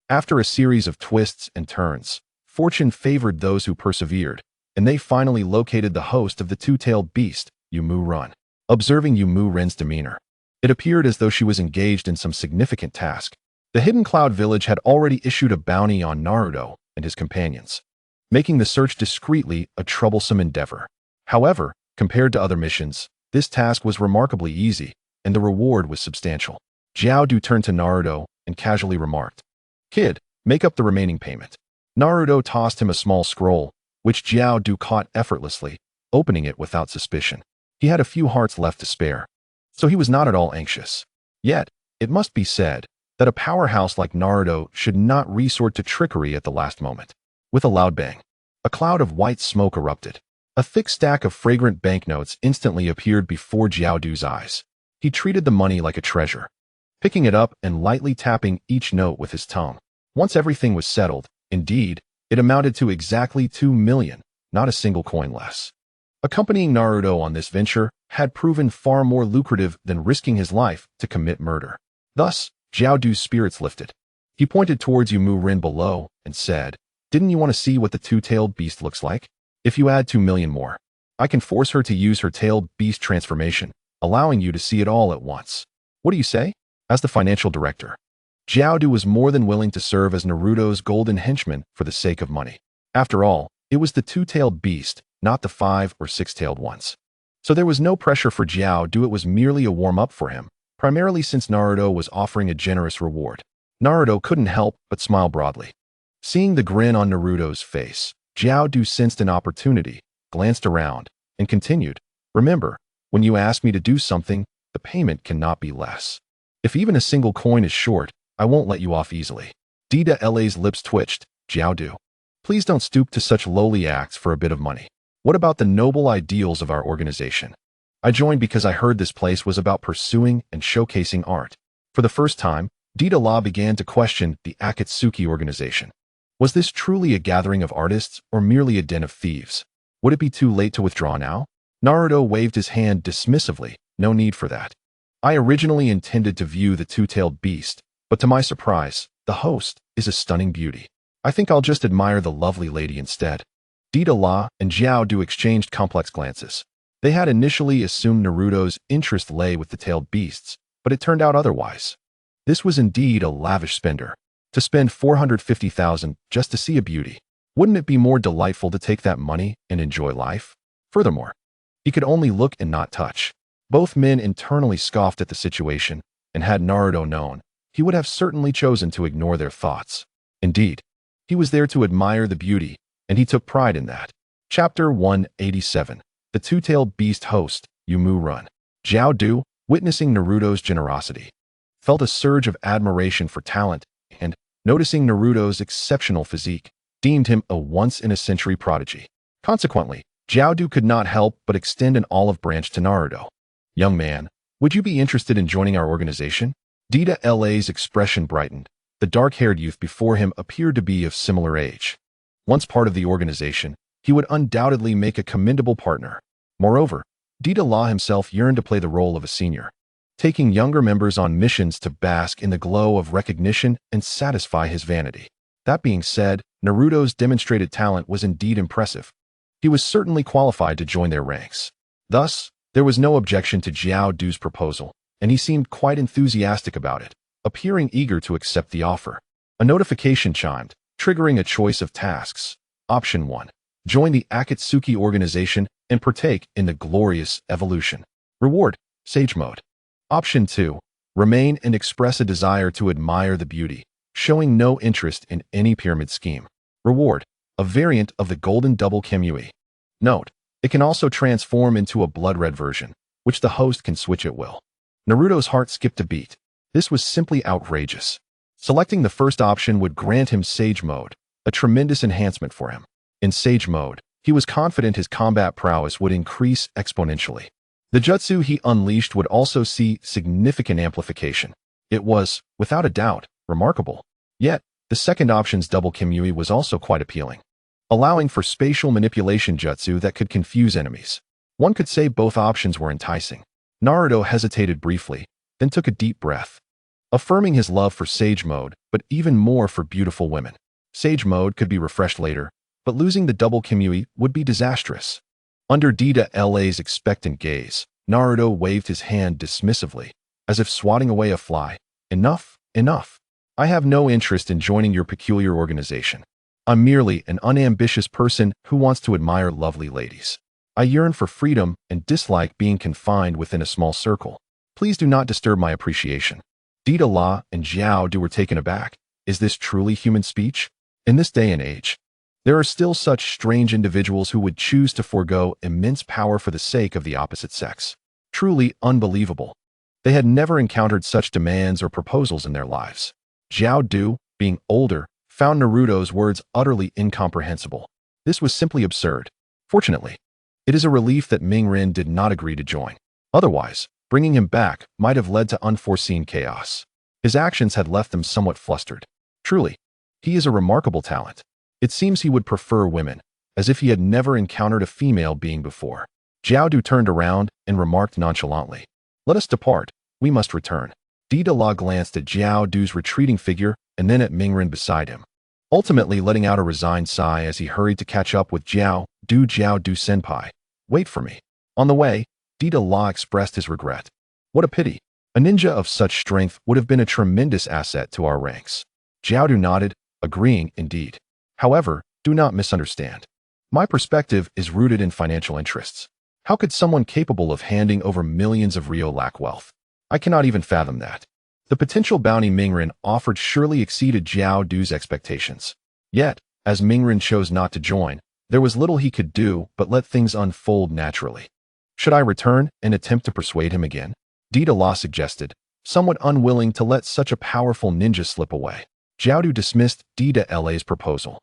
After a series of twists and turns, fortune favored those who persevered, and they finally located the host of the two-tailed beast, Yumu Run. Observing Yumu Ren's demeanor, it appeared as though she was engaged in some significant task. The Hidden Cloud Village had already issued a bounty on Naruto and his companions, making the search discreetly a troublesome endeavor. However, compared to other missions, this task was remarkably easy, and the reward was substantial. Jiao Du turned to Naruto and casually remarked, "Kid, Make up the remaining payment. Naruto tossed him a small scroll, which Jiao Du caught effortlessly, opening it without suspicion. He had a few hearts left to spare, so he was not at all anxious. Yet, it must be said that a powerhouse like Naruto should not resort to trickery at the last moment. With a loud bang, a cloud of white smoke erupted. A thick stack of fragrant banknotes instantly appeared before Jiao Du's eyes. He treated the money like a treasure, picking it up and lightly tapping each note with his tongue. Once everything was settled, indeed, it amounted to exactly 2 million, not a single coin less. Accompanying Naruto on this venture had proven far more lucrative than risking his life to commit murder. Thus, Jiao Du's spirits lifted. He pointed towards Yumu Rin below and said, "Didn't you want to see what the two-tailed beast looks like? If you add 2 million more, I can force her to use her tailed beast transformation, allowing you to see it all at once. What do you say?" As the financial director, Jiao Du was more than willing to serve as Naruto's golden henchman for the sake of money. After all, it was the two-tailed beast, not the 5 or 6-tailed ones. So there was no pressure for Jiao Du. It was merely a warm-up for him, primarily since Naruto was offering a generous reward. Naruto couldn't help but smile broadly. Seeing the grin on Naruto's face, Jiao Du sensed an opportunity, glanced around, and continued, "Remember, when you ask me to do something, the payment cannot be less. If even a single coin is short, I won't let you off easily." Dida La's lips twitched. "Jiao Du, please don't stoop to such lowly acts for a bit of money. What about the noble ideals of our organization? I joined because I heard this place was about pursuing and showcasing art." For the first time, Dida La began to question the Akatsuki organization. Was this truly a gathering of artists or merely a den of thieves? Would it be too late to withdraw now? Naruto waved his hand dismissively. "No need for that. I originally intended to view the two-tailed beast, but to my surprise, the host is a stunning beauty. I think I'll just admire the lovely lady instead." Dida La and Jiao Du exchanged complex glances. They had initially assumed Naruto's interest lay with the tailed beasts, but it turned out otherwise. This was indeed a lavish spender. To spend 450,000 just to see a beauty. Wouldn't it be more delightful to take that money and enjoy life? Furthermore, he could only look and not touch. Both men internally scoffed at the situation, and had Naruto known, he would have certainly chosen to ignore their thoughts. Indeed, he was there to admire the beauty, and he took pride in that. Chapter 187. The Two-Tailed Beast Host, Yumu Run. Jiao Du, witnessing Naruto's generosity, felt a surge of admiration for talent and, noticing Naruto's exceptional physique, deemed him a once-in-a-century prodigy. Consequently, Jiao Du could not help but extend an olive branch to Naruto. "Young man, would you be interested in joining our organization?" Dida La's expression brightened. The dark-haired youth before him appeared to be of similar age. Once part of the organization, he would undoubtedly make a commendable partner. Moreover, Dida La himself yearned to play the role of a senior, taking younger members on missions to bask in the glow of recognition and satisfy his vanity. That being said, Naruto's demonstrated talent was indeed impressive. He was certainly qualified to join their ranks. Thus, there was no objection to Jiao Du's proposal, and he seemed quite enthusiastic about it, appearing eager to accept the offer. A notification chimed, triggering a choice of tasks. Option 1. Join the Akatsuki organization and partake in the glorious evolution. Reward, Sage Mode. Option 2. Remain and express a desire to admire the beauty, showing no interest in any pyramid scheme. Reward, a variant of the Golden Double Kyuubi. Note, it can also transform into a blood-red version, which the host can switch at will. Naruto's heart skipped a beat. This was simply outrageous. Selecting the first option would grant him Sage Mode, a tremendous enhancement for him. In Sage Mode, he was confident his combat prowess would increase exponentially. The jutsu he unleashed would also see significant amplification. It was, without a doubt, remarkable. Yet, the second option's double Kyuubi was also quite appealing, allowing for spatial manipulation jutsu that could confuse enemies. One could say both options were enticing. Naruto hesitated briefly, then took a deep breath, affirming his love for Sage Mode, but even more for beautiful women. Sage Mode could be refreshed later, but losing the double Kyuubi would be disastrous. Under Dida La's expectant gaze, Naruto waved his hand dismissively, as if swatting away a fly. "Enough, enough. I have no interest in joining your peculiar organization. I'm merely an unambitious person who wants to admire lovely ladies. I yearn for freedom and dislike being confined within a small circle. Please do not disturb my appreciation." Dida La and Jiao Du were taken aback. Is this truly human speech? In this day and age, there are still such strange individuals who would choose to forego immense power for the sake of the opposite sex. Truly unbelievable. They had never encountered such demands or proposals in their lives. Xiao Du, being older, found Naruto's words utterly incomprehensible. This was simply absurd. Fortunately, it is a relief that Mingren did not agree to join. Otherwise, bringing him back might have led to unforeseen chaos. His actions had left them somewhat flustered. Truly, he is a remarkable talent. It seems he would prefer women, as if he had never encountered a female being before. Xiao Du turned around and remarked nonchalantly, "Let us depart. We must return." Dida glanced at Xiao Du's retreating figure and then at Mingren beside him, ultimately letting out a resigned sigh as he hurried to catch up with Xiao Du senpai. "Wait for me." On the way, Dida expressed his regret. "What a pity. A ninja of such strength would have been a tremendous asset to our ranks." Xiao Du nodded, agreeing indeed. However, do not misunderstand. My perspective is rooted in financial interests. How could someone capable of handing over millions of Rio lack wealth? I cannot even fathom that. The potential bounty Mingren offered surely exceeded Xiao Du's expectations. Yet, as Mingren chose not to join, there was little he could do but let things unfold naturally. Should I return and attempt to persuade him again? Dida suggested, somewhat unwilling to let such a powerful ninja slip away. Xiao Du dismissed Dida's proposal.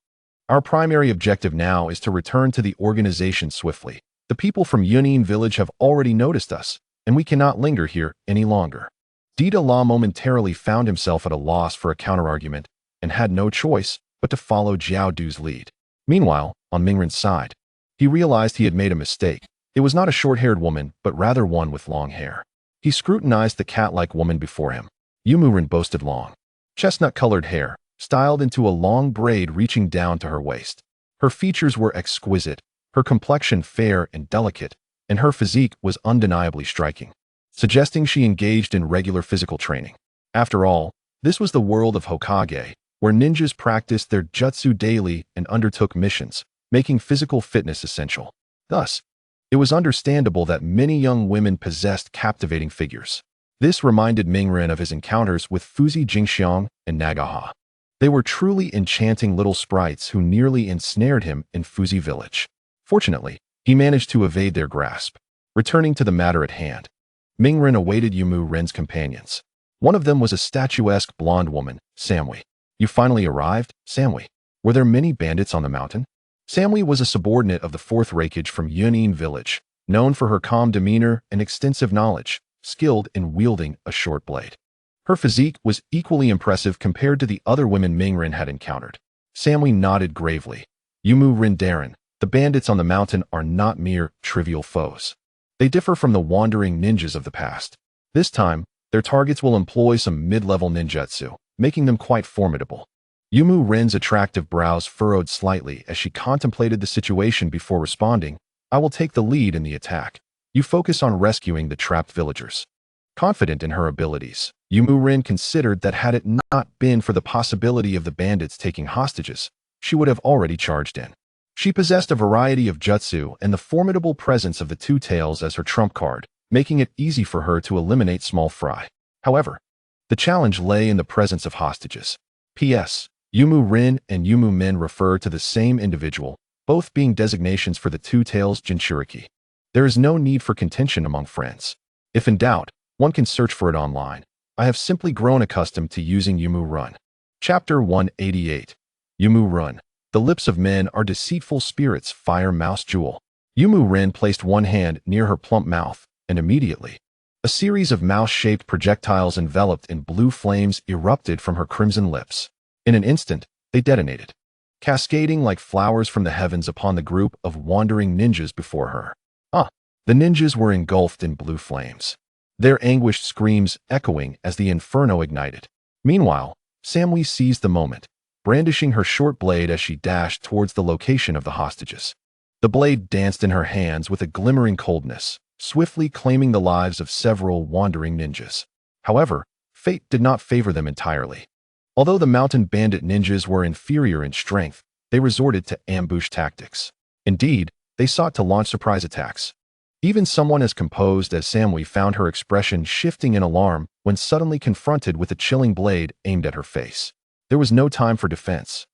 Our primary objective now is to return to the organization swiftly. The people from Yunin village have already noticed us, and we cannot linger here any longer. Dida momentarily found himself at a loss for a counterargument and had no choice but to follow Xiao Du's lead. Meanwhile, on Mingren's side, he realized he had made a mistake. It was not a short-haired woman, but rather one with long hair. He scrutinized the cat-like woman before him. Mingren boasted long, chestnut-colored hair, styled into a long braid reaching down to her waist. Her features were exquisite, her complexion fair and delicate, and her physique was undeniably striking, suggesting she engaged in regular physical training. After all, this was the world of Hokage, where ninjas practiced their jutsu daily and undertook missions, making physical fitness essential. Thus, it was understandable that many young women possessed captivating figures. This reminded Mingren of his encounters with Fuzi Jingxiang and Nagato. They were truly enchanting little sprites who nearly ensnared him in Fuzi village. Fortunately, he managed to evade their grasp. Returning to the matter at hand, Mingren awaited Ren's companions. One of them was a statuesque blonde woman, Samui. "You finally arrived, Samui. Were there many bandits on the mountain?" Samui was a subordinate of the 4th Raikage from Yunin village, known for her calm demeanor and extensive knowledge, skilled in wielding a short blade. Her physique was equally impressive compared to the other women Mingren had encountered. Samui nodded gravely. Ren, the bandits on the mountain are not mere trivial foes. They differ from the wandering ninjas of the past. This time, their targets will employ some mid-level ninjutsu, making them quite formidable. Ren's attractive brows furrowed slightly as she contemplated the situation before responding, "I will take the lead in the attack. You focus on rescuing the trapped villagers." Confident in her abilities, Ren considered that had it not been for the possibility of the bandits taking hostages, she would have already charged in. She possessed a variety of jutsu and the formidable presence of the two tails as her trump card, making it easy for her to eliminate small fry. However, the challenge lay in the presence of hostages. P.S. Ren and Men refer to the same individual, both being designations for the two tails Jinchuriki. There is no need for contention among friends. If in doubt, one can search for it online. I have simply grown accustomed to using Run. Chapter 188. Run. The lips of men are deceitful spirits, fire mouse jewel. Ren placed one hand near her plump mouth, and immediately, a series of mouse-shaped projectiles enveloped in blue flames erupted from her crimson lips. In an instant, they detonated, cascading like flowers from the heavens upon the group of wandering ninjas before her. The ninjas were engulfed in blue flames, their anguished screams echoing as the inferno ignited. Meanwhile, Samui seized the moment, brandishing her short blade as she dashed towards the location of the hostages. The blade danced in her hands with a glimmering coldness, swiftly claiming the lives of several wandering ninjas. However, fate did not favor them entirely. Although the mountain bandit ninjas were inferior in strength, they resorted to ambush tactics. Indeed, they sought to launch surprise attacks. Even someone as composed as Samui found her expression shifting in alarm when suddenly confronted with a chilling blade aimed at her face. There was no time for defense.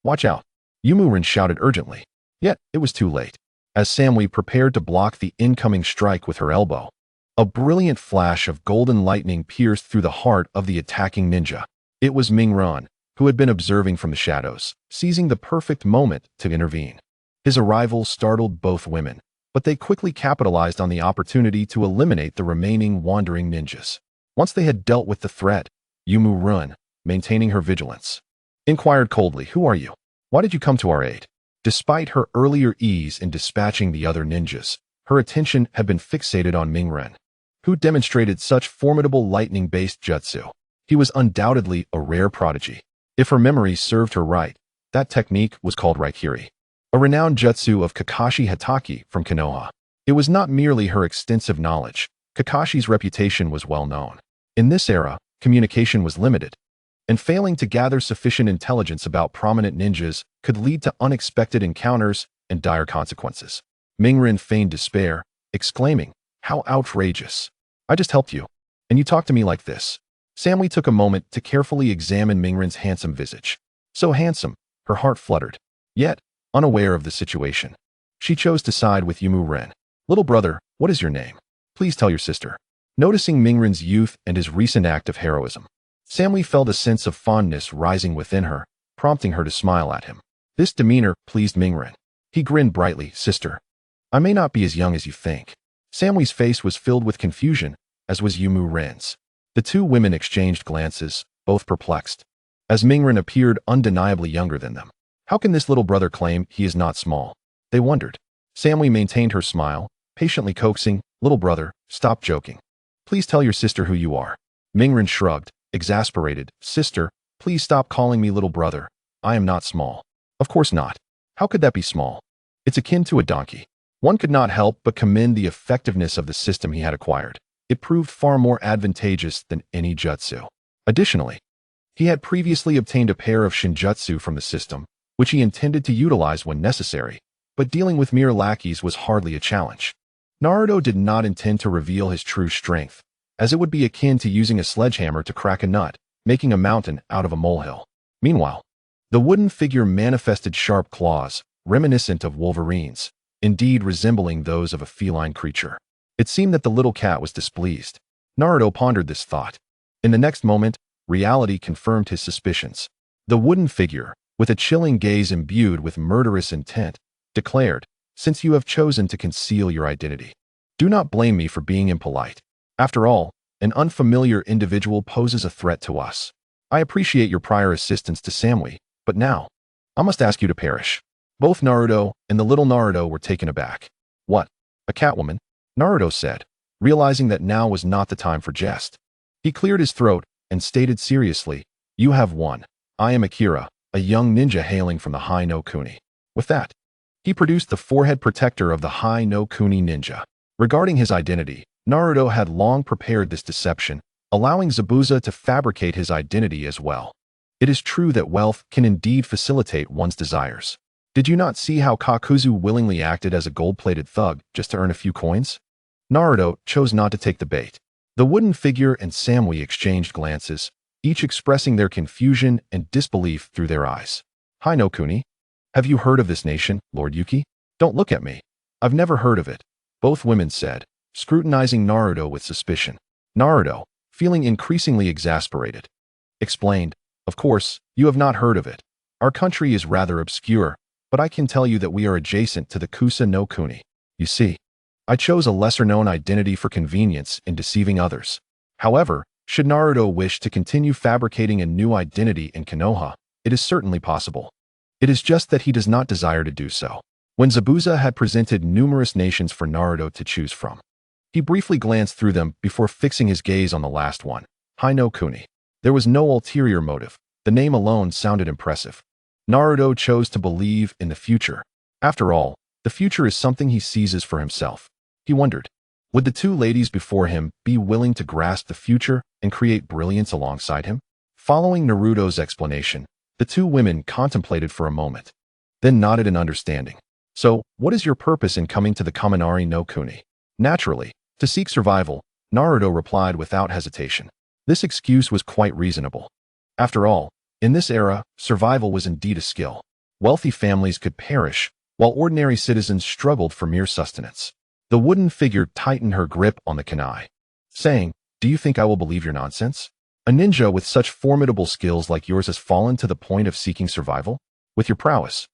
Watch out, Yumu shouted urgently. Yet, it was too late. As Samui prepared to block the incoming strike with her elbow, a brilliant flash of golden lightning pierced through the heart of the attacking ninja. It was Mingren, who had been observing from the shadows, seizing the perfect moment to intervene. His arrival startled both women, but they quickly capitalized on the opportunity to eliminate the remaining wandering ninjas. Once they had dealt with the threat, Yumu, maintaining her vigilance, inquired coldly, "Who are you? Why did you come to our aid?" Despite her earlier ease in dispatching the other ninjas, her attention had been fixated on Mingren, who demonstrated such formidable lightning-based jutsu. He was undoubtedly a rare prodigy. If her memory served her right, that technique was called Raikiri, a renowned jutsu of Kakashi Hatake from Konoha. It was not merely her extensive knowledge. Kakashi's reputation was well known. In this era, communication was limited, and failing to gather sufficient intelligence about prominent ninjas could lead to unexpected encounters and dire consequences. Mingren feigned despair, exclaiming, "How outrageous! I just helped you, and you talk to me like this." Samui took a moment to carefully examine Mingren's handsome visage. So handsome, her heart fluttered. Yet, unaware of the situation, she chose to side with Yumu. "Little brother, what is your name? Please tell your sister." Noticing Mingren's youth and his recent act of heroism, Samui felt a sense of fondness rising within her, prompting her to smile at him. This demeanor pleased Mingren. He grinned brightly, "Sister, I may not be as young as you think." Samui's face was filled with confusion, as was Yumu-ren's. The two women exchanged glances, both perplexed, as Mingren appeared undeniably younger than them. How can this little brother claim he is not small? They wondered. Samui maintained her smile, patiently coaxing, "Little brother, stop joking. Please tell your sister who you are." Mingren shrugged, exasperated. "Sister, please stop calling me little brother. I am not small." "Of course not. How could that be small? It's akin to a donkey." One could not help but commend the effectiveness of the system he had acquired. It proved far more advantageous than any jutsu. Additionally, he had previously obtained a pair of shinjutsu from the system, which he intended to utilize when necessary, but dealing with mere lackeys was hardly a challenge. Naruto did not intend to reveal his true strength, as it would be akin to using a sledgehammer to crack a nut, making a mountain out of a molehill. Meanwhile, the wooden figure manifested sharp claws, reminiscent of Wolverine's, indeed resembling those of a feline creature. It seemed that the little cat was displeased. Naruto pondered this thought. In the next moment, reality confirmed his suspicions. The wooden figure, with a chilling gaze imbued with murderous intent, declared, "Since you have chosen to conceal your identity, do not blame me for being impolite. After all, an unfamiliar individual poses a threat to us. I appreciate your prior assistance to Samui, but now, I must ask you to perish." Both Naruto and the little Naruto were taken aback. "What? A Catwoman?" Naruto said, realizing that now was not the time for jest. He cleared his throat and stated seriously, "You have won. I am Akira, a young ninja hailing from the High no Kuni." With that, he produced the forehead protector of the High no Kuni ninja. Regarding his identity, Naruto had long prepared this deception, allowing Zabuza to fabricate his identity as well. It is true that wealth can indeed facilitate one's desires. Did you not see how Kakuzu willingly acted as a gold-plated thug just to earn a few coins? Naruto chose not to take the bait. The wooden figure and Samui exchanged glances, each expressing their confusion and disbelief through their eyes. "High no Kuni? Have you heard of this nation, Lord Yuki?" "Don't look at me. I've never heard of it," both women said, scrutinizing Naruto with suspicion. Naruto, feeling increasingly exasperated, explained, "Of course, you have not heard of it. Our country is rather obscure, but I can tell you that we are adjacent to the Kusa no Kuni. You see, I chose a lesser-known identity for convenience in deceiving others. However, should Naruto wish to continue fabricating a new identity in Konoha, it is certainly possible. It is just that he does not desire to do so." When Zabuza had presented numerous nations for Naruto to choose from, he briefly glanced through them before fixing his gaze on the last one, High no Kuni. There was no ulterior motive. The name alone sounded impressive. Naruto chose to believe in the future. After all, the future is something he seizes for himself. He wondered, would the two ladies before him be willing to grasp the future and create brilliance alongside him? Following Naruto's explanation, the two women contemplated for a moment, then nodded in understanding. "So, what is your purpose in coming to the Kaminari no Kuni?" Naturally, to seek survival, Naruto replied without hesitation. This excuse was quite reasonable. After all, In this era, survival was indeed a skill. Wealthy families could perish, while ordinary citizens struggled for mere sustenance. The wooden figure tightened her grip on the kunai, saying, "Do you think I will believe your nonsense? A ninja with such formidable skills like yours has fallen to the point of seeking survival? With your prowess,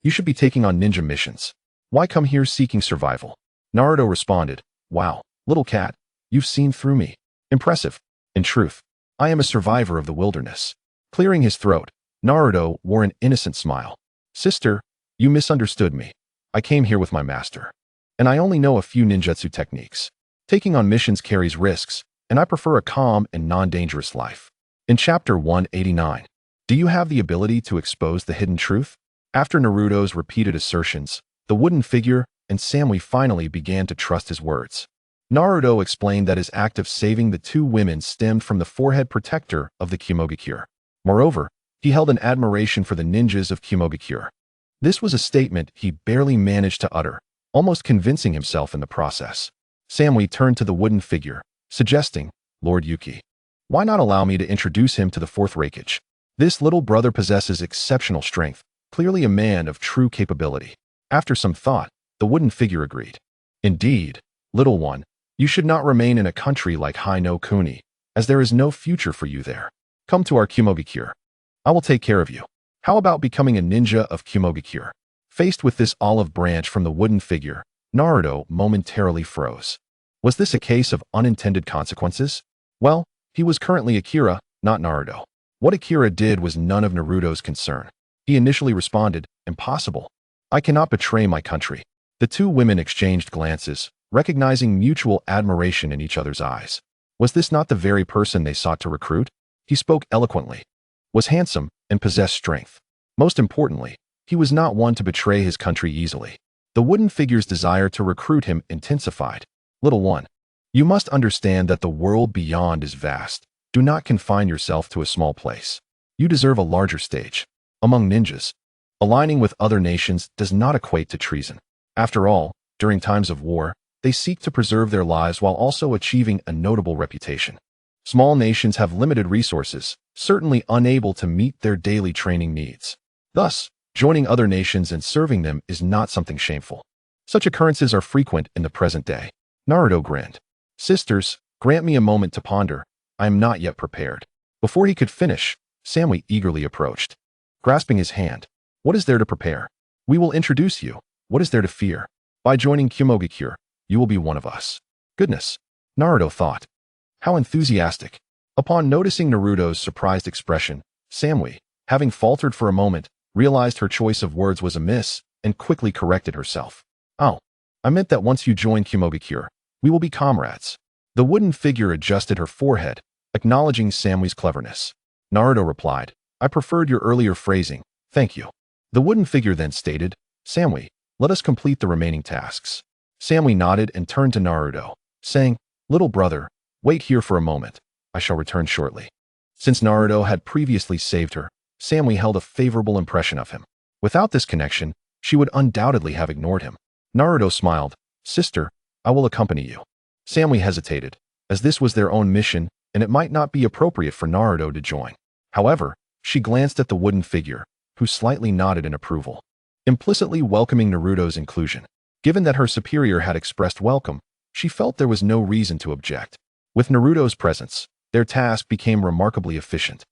you should be taking on ninja missions. Why come here seeking survival?" Naruto responded, "Wow, little cat, you've seen through me. Impressive. In truth, I am a survivor of the wilderness." Clearing his throat, Naruto wore an innocent smile. "Sister, you misunderstood me. I came here with my master, and I only know a few ninjutsu techniques. Taking on missions carries risks, and I prefer a calm and non-dangerous life." In Chapter 189, do you have the ability to expose the hidden truth? After Naruto's repeated assertions, the wooden figure and Samui finally began to trust his words. Naruto explained that his act of saving the two women stemmed from the forehead protector of the Kyuubi. Moreover, he held an admiration for the ninjas of Kyuubi. This was a statement he barely managed to utter, almost convincing himself in the process. Samui turned to the wooden figure, suggesting, "Lord Yuki, why not allow me to introduce him to the fourth Raikage? This little brother possesses exceptional strength, clearly a man of true capability." After some thought, the wooden figure agreed. "Indeed, little one, you should not remain in a country like Hino Kuni, as there is no future for you there. Come to our Kyuubi. I will take care of you. How about becoming a ninja of Kyuubi?" Faced with this olive branch from the wooden figure, Naruto momentarily froze. Was this a case of unintended consequences? Well, he was currently Akira, not Naruto. What Akira did was none of Naruto's concern. He initially responded, "Impossible. I cannot betray my country." The two women exchanged glances, recognizing mutual admiration in each other's eyes. Was this not the very person they sought to recruit? He spoke eloquently, was handsome, and possessed strength. Most importantly, he was not one to betray his country easily. The wooden figure's desire to recruit him intensified. "Little one, you must understand that the world beyond is vast. Do not confine yourself to a small place. You deserve a larger stage. Among ninjas, aligning with other nations does not equate to treason. After all, during times of war, they seek to preserve their lives while also achieving a notable reputation. Small nations have limited resources, certainly unable to meet their daily training needs. Thus, joining other nations and serving them is not something shameful. Such occurrences are frequent in the present day." Naruto grinned. "Sisters, grant me a moment to ponder. I am not yet prepared." Before he could finish, Samui eagerly approached, grasping his hand. "What is there to prepare? We will introduce you. What is there to fear? By joining Kyuubi, you will be one of us." Goodness, Naruto thought. How enthusiastic. Upon noticing Naruto's surprised expression, Samui, having faltered for a moment, realized her choice of words was amiss and quickly corrected herself. "Oh, I meant that once you join Kyuubi, we will be comrades." The wooden figure adjusted her forehead, acknowledging Samui's cleverness. Naruto replied, "I preferred your earlier phrasing, thank you." The wooden figure then stated, "Samui, let us complete the remaining tasks." Samui nodded and turned to Naruto, saying, "Little brother, wait here for a moment. I shall return shortly." Since Naruto had previously saved her, Samui held a favorable impression of him. Without this connection, she would undoubtedly have ignored him. Naruto smiled, "Sister, I will accompany you." Samui hesitated, as this was their own mission and it might not be appropriate for Naruto to join. However, she glanced at the wooden figure, who slightly nodded in approval, implicitly welcoming Naruto's inclusion. Given that her superior had expressed welcome, she felt there was no reason to object. With Naruto's presence, their task became remarkably efficient.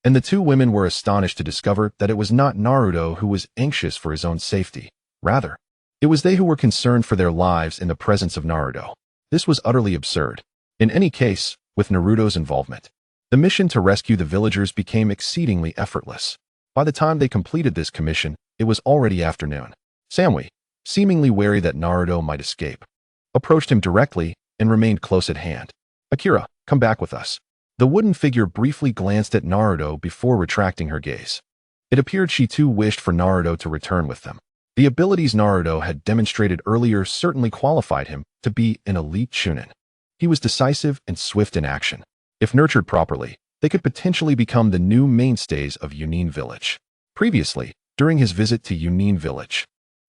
And the two women were astonished to discover that it was not Naruto who was anxious for his own safety. Rather, it was they who were concerned for their lives in the presence of Naruto. This was utterly absurd. In any case, with Naruto's involvement, the mission to rescue the villagers became exceedingly effortless. By the time they completed this commission, it was already afternoon. Samui, seemingly wary that Naruto might escape, approached him directly and remained close at hand. "Akira, come back with us." The wooden figure briefly glanced at Naruto before retracting her gaze. It appeared she too wished for Naruto to return with them. The abilities Naruto had demonstrated earlier certainly qualified him to be an elite chunin. He was decisive and swift in action. If nurtured properly, they could potentially become the new mainstays of Yunin Village. Previously, during his visit to Yunin Village,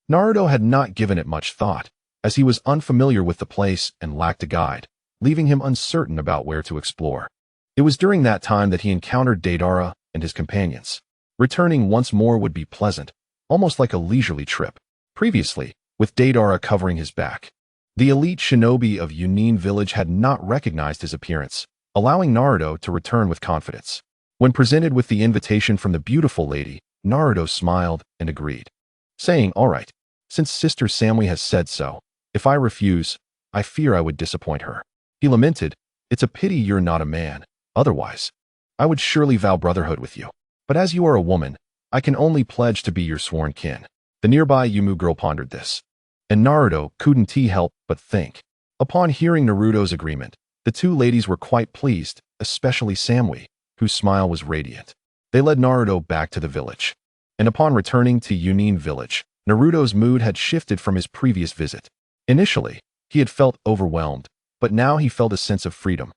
Naruto had not given it much thought, as he was unfamiliar with the place and lacked a guide, leaving him uncertain about where to explore. It was during that time that he encountered Deidara, and his companions. Returning once more would be pleasant, almost like a leisurely trip. Previously, with Deidara covering his back, the elite shinobi of Yunin village had not recognized his appearance, allowing Naruto to return with confidence. When presented with the invitation from the beautiful lady, Naruto smiled and agreed, saying, "All right, since Sister Samui has said so, if I refuse, I fear I would disappoint her." He lamented, "It's a pity you're not a man, otherwise, I would surely vow brotherhood with you. But as you are a woman, I can only pledge to be your sworn kin." The nearby Yumu girl pondered this, and Naruto couldn't help but think. Upon hearing Naruto's agreement, the two ladies were quite pleased, especially Samui, whose smile was radiant. They led Naruto back to the village. And upon returning to Yunin village, Naruto's mood had shifted from his previous visit. Initially, he had felt overwhelmed, but now he felt a sense of freedom.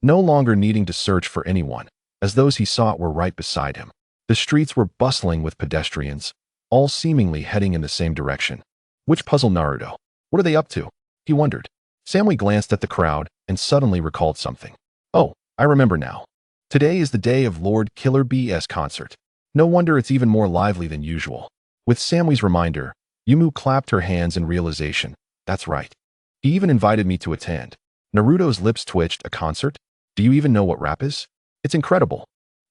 No longer needing to search for anyone, as those he sought were right beside him. The streets were bustling with pedestrians, all seemingly heading in the same direction, which puzzled Naruto. What are they up to? He wondered. Samui glanced at the crowd and suddenly recalled something. Oh, I remember now. Today is the day of Lord Killer B's concert. No wonder it's even more lively than usual. With Samui's reminder, Yumu clapped her hands in realization. That's right. He even invited me to attend. Naruto's lips twitched. A concert? Do you even know what rap is? It's incredible.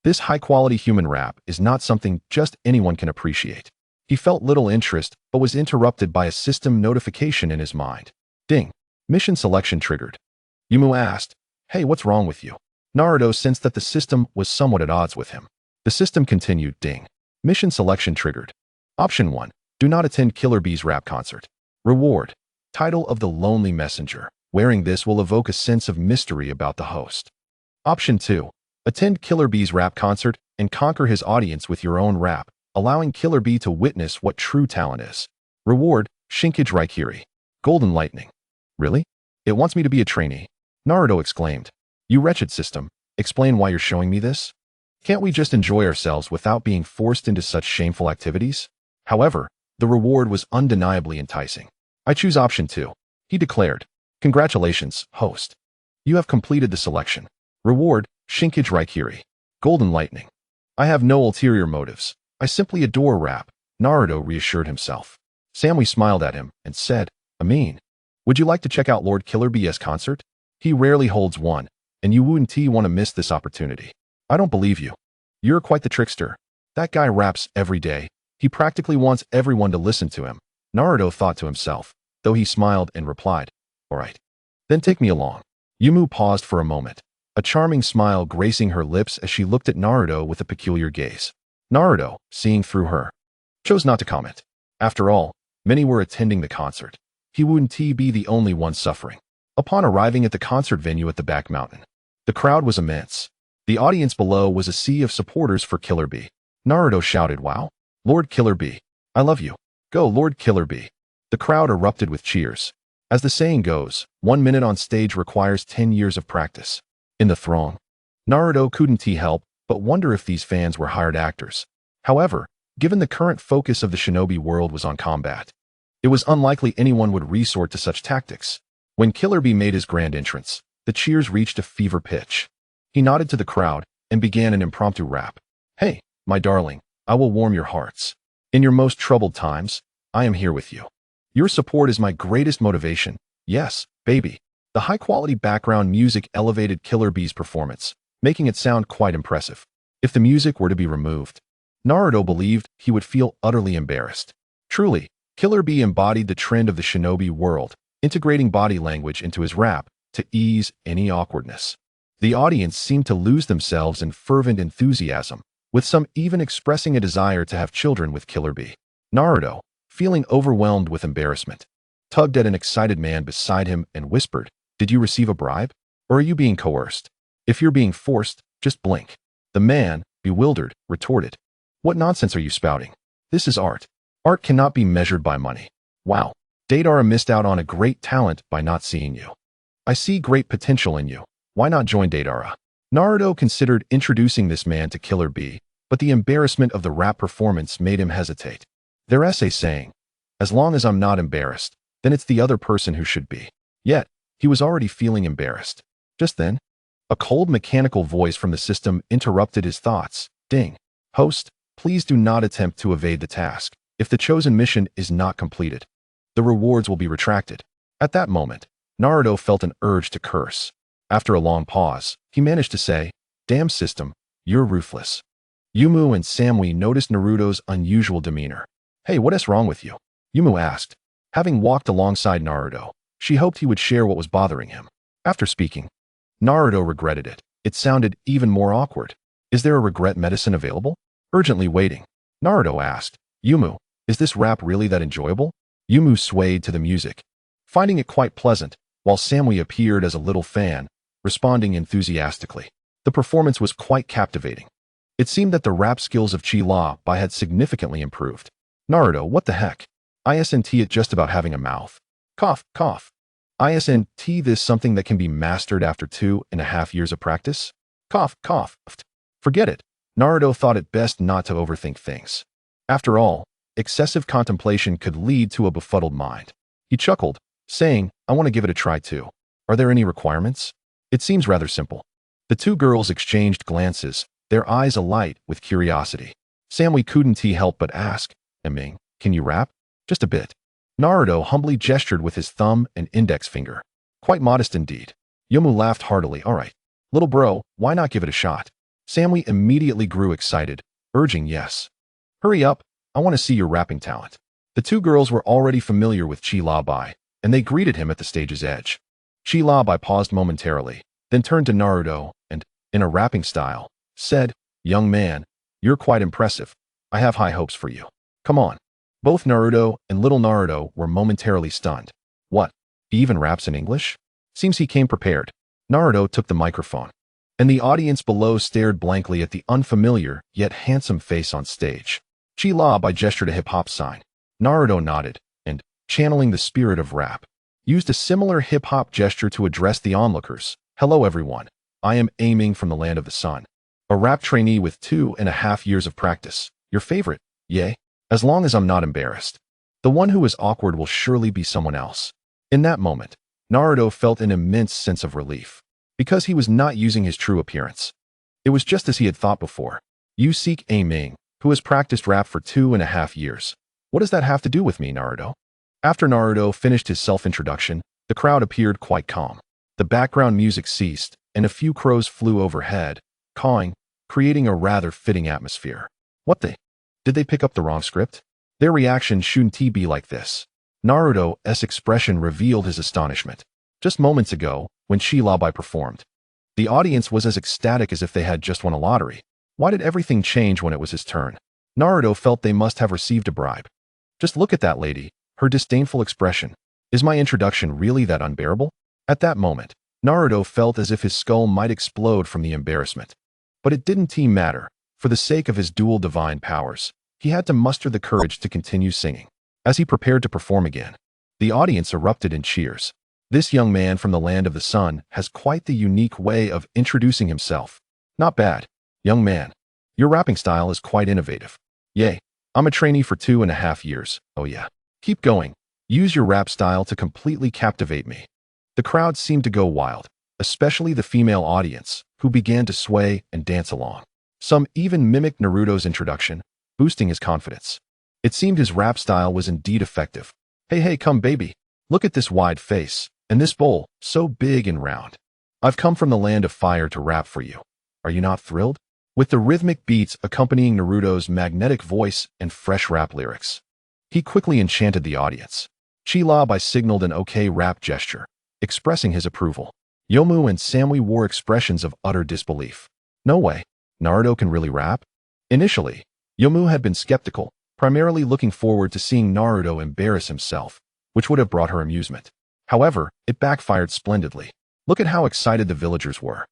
This high-quality human rap is not something just anyone can appreciate. He felt little interest, but was interrupted by a system notification in his mind. Ding. Mission selection triggered. Yumu asked, "Hey, what's wrong with you?" Naruto sensed that the system was somewhat at odds with him. The system continued. Ding. Mission selection triggered. Option 1. Do not attend Killer B's rap concert. Reward. Title of the Lonely Messenger. Wearing this will evoke a sense of mystery about the host. Option 2. Attend Killer B's rap concert and conquer his audience with your own rap, allowing Killer B to witness what true talent is. Reward. Shinkage Raikiri. Golden Lightning. Really? It wants me to be a trainee. Naruto exclaimed. You wretched system, explain why you're showing me this? Can't we just enjoy ourselves without being forced into such shameful activities? However, the reward was undeniably enticing. I choose option 2, he declared. Congratulations, host. You have completed the selection. Reward, Shinkage Raikiri. Golden Lightning. I have no ulterior motives. I simply adore rap, Naruto reassured himself. Samui smiled at him and said, Amin. Would you like to check out Lord Killer B's concert? He rarely holds one, and you wouldn't want to miss this opportunity. I don't believe you. You're quite the trickster. That guy raps every day. He practically wants everyone to listen to him, Naruto thought to himself, though he smiled and replied, All right. Then take me along. Yumu paused for a moment, a charming smile gracing her lips as she looked at Naruto with a peculiar gaze. Naruto, seeing through her, chose not to comment. After all, many were attending the concert. He wouldn't be the only one suffering. Upon arriving at the concert venue at the back mountain, the crowd was immense. The audience below was a sea of supporters for Killer B. Naruto shouted, Wow! Lord Killer B. I love you. Go, Lord Killer B. The crowd erupted with cheers. As the saying goes, 1 minute on stage requires 10 years of practice. In the throng, Naruto couldn't help but wonder if these fans were hired actors. However, given the current focus of the shinobi world was on combat, it was unlikely anyone would resort to such tactics. When Killer B made his grand entrance, the cheers reached a fever pitch. He nodded to the crowd and began an impromptu rap. Hey, my darling, I will warm your hearts. In your most troubled times, I am here with you. Your support is my greatest motivation. Yes, baby. The high-quality background music elevated Killer B's performance, making it sound quite impressive. If the music were to be removed, Naruto believed he would feel utterly embarrassed. Truly, Killer B embodied the trend of the shinobi world, integrating body language into his rap to ease any awkwardness. The audience seemed to lose themselves in fervent enthusiasm, with some even expressing a desire to have children with Killer B. Naruto, feeling overwhelmed with embarrassment, tugged at an excited man beside him and whispered, Did you receive a bribe? Or are you being coerced? If you're being forced, just blink. The man, bewildered, retorted, What nonsense are you spouting? This is art. Art cannot be measured by money. Wow. Deidara missed out on a great talent by not seeing you. I see great potential in you. Why not join Deidara? Naruto considered introducing this man to Killer B, but the embarrassment of the rap performance made him hesitate. Their essay saying, As long as I'm not embarrassed, then it's the other person who should be. Yet, he was already feeling embarrassed. Just then, a cold mechanical voice from the system interrupted his thoughts. Ding. Host, please do not attempt to evade the task. If the chosen mission is not completed, the rewards will be retracted. At that moment, Naruto felt an urge to curse. After a long pause, he managed to say, "Damn system, you're ruthless." Yumu and Samui noticed Naruto's unusual demeanor. "Hey, what is wrong with you?" Yumu asked. Having walked alongside Naruto, she hoped he would share what was bothering him. After speaking, Naruto regretted it. It sounded even more awkward. "Is there a regret medicine available?" Urgently waiting, Naruto asked. "Yumu, is this rap really that enjoyable?" Yumu swayed to the music, finding it quite pleasant, while Samui appeared as a little fan, responding enthusiastically. The performance was quite captivating. It seemed that the rap skills of Chi-La-Bai had significantly improved. "Naruto, what the heck? Isn't it just about having a mouth?" Cough, cough. "Isn't this something that can be mastered after 2.5 years of practice?" Cough, cough. Forget it. Naruto thought it best not to overthink things. After all, excessive contemplation could lead to a befuddled mind. He chuckled, saying, "I want to give it a try too. Are there any requirements?" "It seems rather simple." The two girls exchanged glances, their eyes alight with curiosity. Samui couldn't help but ask, "Ming, can you rap?" "Just a bit." Naruto humbly gestured with his thumb and index finger. Quite modest indeed. Yomu laughed heartily. "All right, little bro, why not give it a shot?" Samui immediately grew excited, urging yes. "Hurry up, I want to see your rapping talent." The two girls were already familiar with Chi-La-Bai, and they greeted him at the stage's edge. Chi-La-Bai paused momentarily, then turned to Naruto and, in a rapping style, said, "Young man, you're quite impressive. I have high hopes for you. Come on." Both Naruto and little Naruto were momentarily stunned. "What? He even raps in English?" Seems he came prepared. Naruto took the microphone, and the audience below stared blankly at the unfamiliar yet handsome face on stage. Chi-La-Bai gestured a hip-hop sign. Naruto nodded, and, channeling the spirit of rap, used a similar hip-hop gesture to address the onlookers. "Hello everyone, I am aiming from the land of the sun. A rap trainee with 2.5 years of practice. Your favorite, yay? As long as I'm not embarrassed. The one who is awkward will surely be someone else." In that moment, Naruto felt an immense sense of relief, because he was not using his true appearance. It was just as he had thought before. "You seek Ming, who has practiced rap for 2.5 years. What does that have to do with me, Naruto?" After Naruto finished his self-introduction, the crowd appeared quite calm. The background music ceased, and a few crows flew overhead, cawing, creating a rather fitting atmosphere. What the? Did they pick up the wrong script? Their reaction shouldn't be like this. Naruto's expression revealed his astonishment. Just moments ago, when Chi-La-Bai performed, the audience was as ecstatic as if they had just won a lottery. Why did everything change when it was his turn? Naruto felt they must have received a bribe. Just look at that lady, her disdainful expression. Is my introduction really that unbearable? At that moment, Naruto felt as if his skull might explode from the embarrassment. But it didn't matter. For the sake of his dual divine powers, he had to muster the courage to continue singing. As he prepared to perform again, the audience erupted in cheers. This young man from the land of the sun has quite the unique way of introducing himself. Not bad. Young man, your rapping style is quite innovative. Yay, I'm a trainee for 2.5 years. Oh yeah. Keep going. Use your rap style to completely captivate me. The crowd seemed to go wild, especially the female audience, who began to sway and dance along. Some even mimicked Naruto's introduction, boosting his confidence. It seemed his rap style was indeed effective. Hey, come baby. Look at this wide face, and this bowl, so big and round. I've come from the land of fire to rap for you. Are you not thrilled? With the rhythmic beats accompanying Naruto's magnetic voice and fresh rap lyrics, he quickly enchanted the audience. Chi-La-Bai signaled an okay rap gesture, expressing his approval. Yomu and Samui wore expressions of utter disbelief. No way. Naruto can really rap? Initially, Yomu had been skeptical, primarily looking forward to seeing Naruto embarrass himself, which would have brought her amusement. However, it backfired splendidly. Look at how excited the villagers were.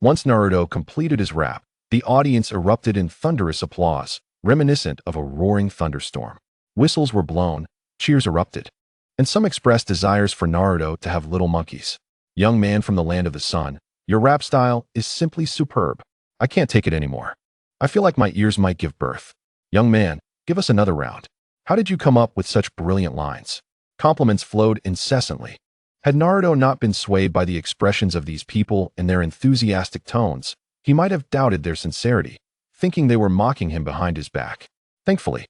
Once Naruto completed his rap, the audience erupted in thunderous applause, reminiscent of a roaring thunderstorm. Whistles were blown, cheers erupted, and some expressed desires for Naruto to have little monkeys. Young man from the land of the sun, your rap style is simply superb. I can't take it anymore. I feel like my ears might give birth. Young man, give us another round. How did you come up with such brilliant lines? Compliments flowed incessantly. Had Naruto not been swayed by the expressions of these people and their enthusiastic tones, he might have doubted their sincerity, thinking they were mocking him behind his back. Thankfully,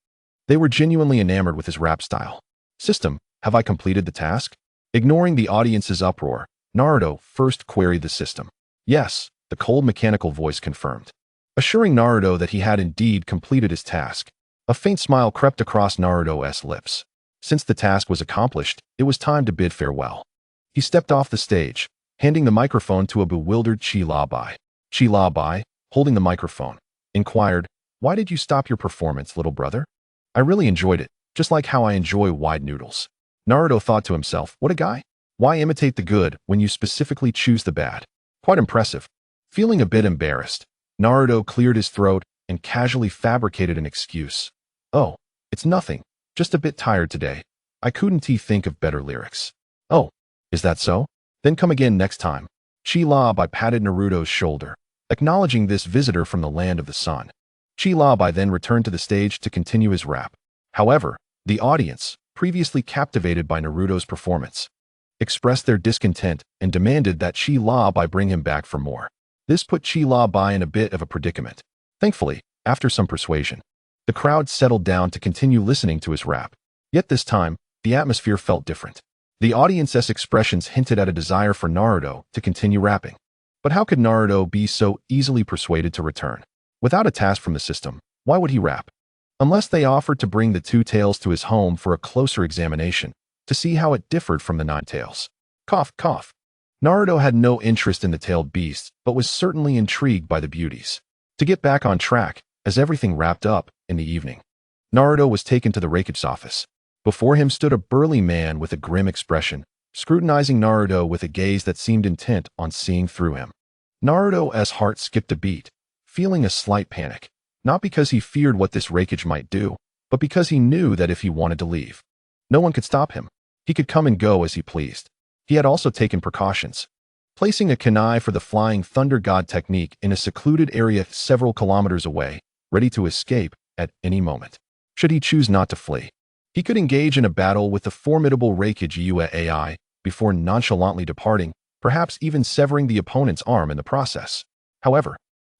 they were genuinely enamored with his rap style. System, have I completed the task? Ignoring the audience's uproar, Naruto first queried the system. Yes, the cold mechanical voice confirmed, assuring Naruto that he had indeed completed his task. A faint smile crept across Naruto's lips. Since the task was accomplished, it was time to bid farewell. He stepped off the stage, handing the microphone to a bewildered Chi-Labai. Chi-Labai, holding the microphone, inquired, "Why did you stop your performance, little brother?" "I really enjoyed it, just like how I enjoy wide noodles." Naruto thought to himself, what a guy. Why imitate the good when you specifically choose the bad? Quite impressive. Feeling a bit embarrassed, Naruto cleared his throat and casually fabricated an excuse. "Oh, it's nothing. Just a bit tired today. I couldn't think of better lyrics." "Oh, is that so? Then come again next time." Chi-Labai patted Naruto's shoulder, acknowledging this visitor from the land of the sun. Chi-Labai then returned to the stage to continue his rap. However, the audience, previously captivated by Naruto's performance, expressed their discontent and demanded that Chi-Labai bring him back for more. This put Chi-Labai in a bit of a predicament. Thankfully, after some persuasion, the crowd settled down to continue listening to his rap. Yet this time, the atmosphere felt different. The audience's expressions hinted at a desire for Naruto to continue rapping. But how could Naruto be so easily persuaded to return? Without a task from the system, why would he rap? Unless they offered to bring the two tails to his home for a closer examination, to see how it differed from the 9 tails. Cough, cough. Naruto had no interest in the tailed beasts, but was certainly intrigued by the beauties. To get back on track, as everything wrapped up in the evening, Naruto was taken to the Raikage's office. Before him stood a burly man with a grim expression, scrutinizing Naruto with a gaze that seemed intent on seeing through him. Naruto's heart skipped a beat, feeling a slight panic, not because he feared what this Raikage might do, but because he knew that if he wanted to leave, no one could stop him. He could come and go as he pleased. He had also taken precautions, placing a kunai for the Flying Thunder God technique in a secluded area several kilometers away, ready to escape at any moment. Should he choose not to flee, he could engage in a battle with the formidable Raikage Kyuubi before nonchalantly departing, perhaps even severing the opponent's arm in the process. However,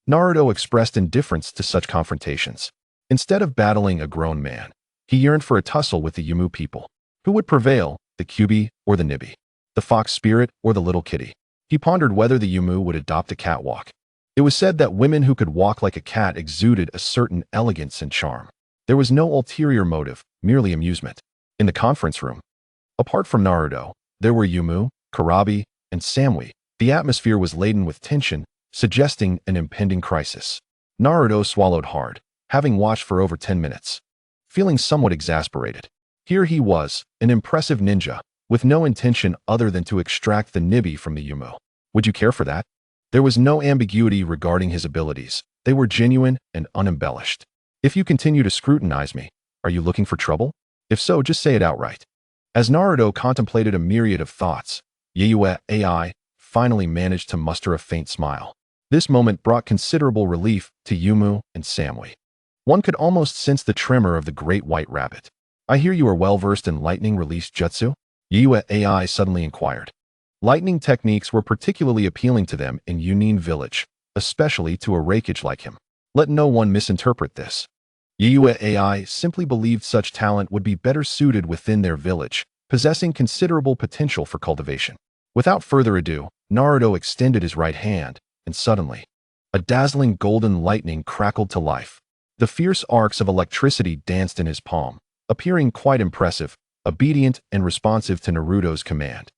Naruto expressed indifference to such confrontations. Instead of battling a grown man, he yearned for a tussle with the Yumu people. Who would prevail, the Kyuubi or the Nibi? The fox spirit or the little kitty? He pondered whether the Yumu would adopt a catwalk. It was said that women who could walk like a cat exuded a certain elegance and charm. There was no ulterior motive, merely amusement. In the conference room, apart from Naruto, there were Yumu, Kurabi, and Samui. The atmosphere was laden with tension, suggesting an impending crisis. Naruto swallowed hard, having watched for over 10 minutes. Feeling somewhat exasperated. Here he was, an impressive ninja, with no intention other than to extract the Nibi from the Yumu. Would you care for that? There was no ambiguity regarding his abilities. They were genuine and unembellished. If you continue to scrutinize me, are you looking for trouble? If so, just say it outright. As Naruto contemplated a myriad of thoughts, Kyuubi finally managed to muster a faint smile. This moment brought considerable relief to Yumu and Samui. One could almost sense the tremor of the great white rabbit. I hear you are well versed in lightning release jutsu? Kyuubi suddenly inquired. Lightning techniques were particularly appealing to them in Yunin village, especially to a Raikage like him. Let no one misinterpret this. Kyuubi simply believed such talent would be better suited within their village, possessing considerable potential for cultivation. Without further ado, Naruto extended his right hand, and suddenly, a dazzling golden lightning crackled to life. The fierce arcs of electricity danced in his palm, appearing quite impressive, obedient and responsive to Naruto's command.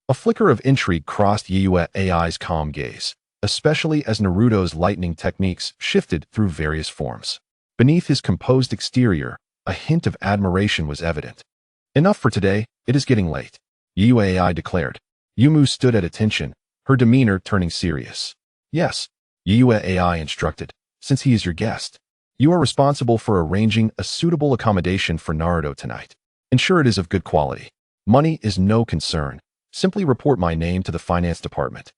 A flicker of intrigue crossed Kyuubi's calm gaze, especially as Naruto's lightning techniques shifted through various forms. Beneath his composed exterior, a hint of admiration was evident. Enough for today, it is getting late, Kyuubi declared. Yumu stood at attention, her demeanor turning serious. Yes, Kyuubi instructed, since he is your guest, you are responsible for arranging a suitable accommodation for Naruto tonight. Ensure it is of good quality. Money is no concern. Simply report my name to the finance department,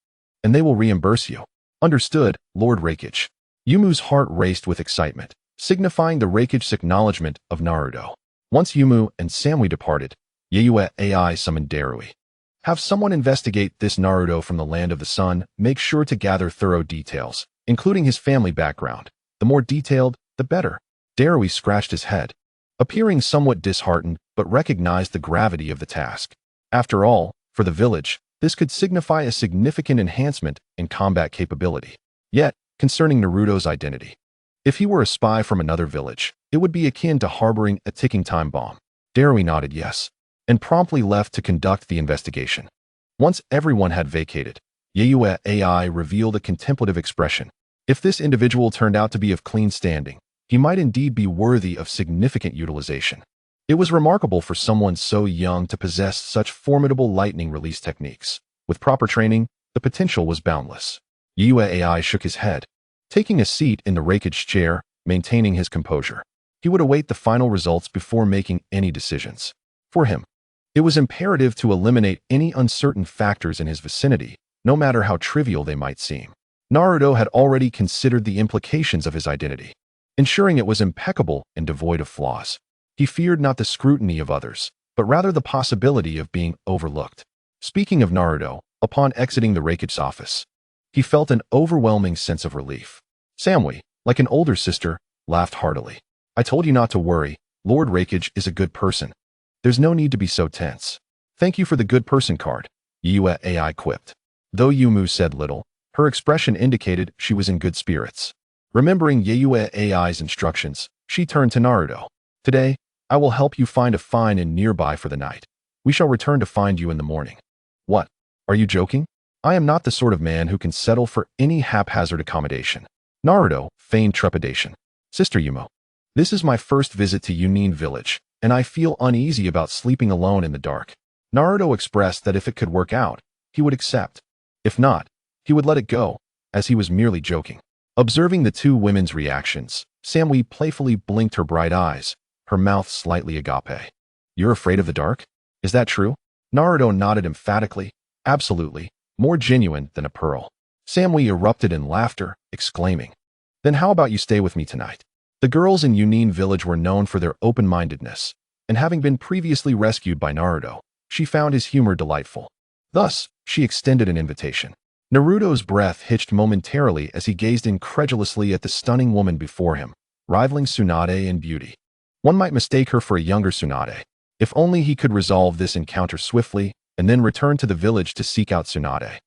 and they will reimburse you. Understood, Lord Raikage. Yumu's heart raced with excitement, signifying the Raikage's acknowledgement of Naruto. Once Yumu and Samui departed, Kyuubi summoned Darui. Have someone investigate this Naruto from the land of the sun. Make sure to gather thorough details, including his family background, The more detailed, the better. Darui scratched his head, appearing somewhat disheartened, but recognized the gravity of the task. After all, for the village, this could signify a significant enhancement in combat capability. Yet, concerning Naruto's identity, if he were a spy from another village, it would be akin to harboring a ticking time bomb. Darui nodded yes, and promptly left to conduct the investigation. Once everyone had vacated, Yayue AI revealed a contemplative expression. If this individual turned out to be of clean standing, he might indeed be worthy of significant utilization. It was remarkable for someone so young to possess such formidable lightning release techniques. With proper training, the potential was boundless. Yayue AI shook his head, taking a seat in the Raikage chair, maintaining his composure. He would await the final results before making any decisions. For him, it was imperative to eliminate any uncertain factors in his vicinity, no matter how trivial they might seem. Naruto had already considered the implications of his identity, ensuring it was impeccable and devoid of flaws. He feared not the scrutiny of others, but rather the possibility of being overlooked. Speaking of Naruto, upon exiting the Raikage's office, he felt an overwhelming sense of relief. Samui, like an older sister, laughed heartily. I told you not to worry, Lord Raikage is a good person. There's no need to be so tense. Thank you for the good person card, Yayue AI quipped. Though Yumu said little, her expression indicated she was in good spirits. Remembering Yayue AI's instructions, she turned to Naruto. Today, I will help you find a fine inn nearby for the night. We shall return to find you in the morning. What? Are you joking? I am not the sort of man who can settle for any haphazard accommodation. Naruto feigned trepidation. Sister Yumo, this is my first visit to Yunin village, and I feel uneasy about sleeping alone in the dark. Naruto expressed that if it could work out, he would accept. If not, he would let it go, as he was merely joking. Observing the two women's reactions, Samui playfully blinked her bright eyes, her mouth slightly agape. You're afraid of the dark? Is that true? Naruto nodded emphatically. Absolutely, more genuine than a pearl. Samui erupted in laughter, exclaiming, Then how about you stay with me tonight? The girls in Yunin village were known for their open-mindedness, and having been previously rescued by Naruto, she found his humor delightful. Thus, she extended an invitation. Naruto's breath hitched momentarily as he gazed incredulously at the stunning woman before him, rivaling Tsunade in beauty. One might mistake her for a younger Tsunade. If only he could resolve this encounter swiftly, and then return to the village to seek out Tsunade.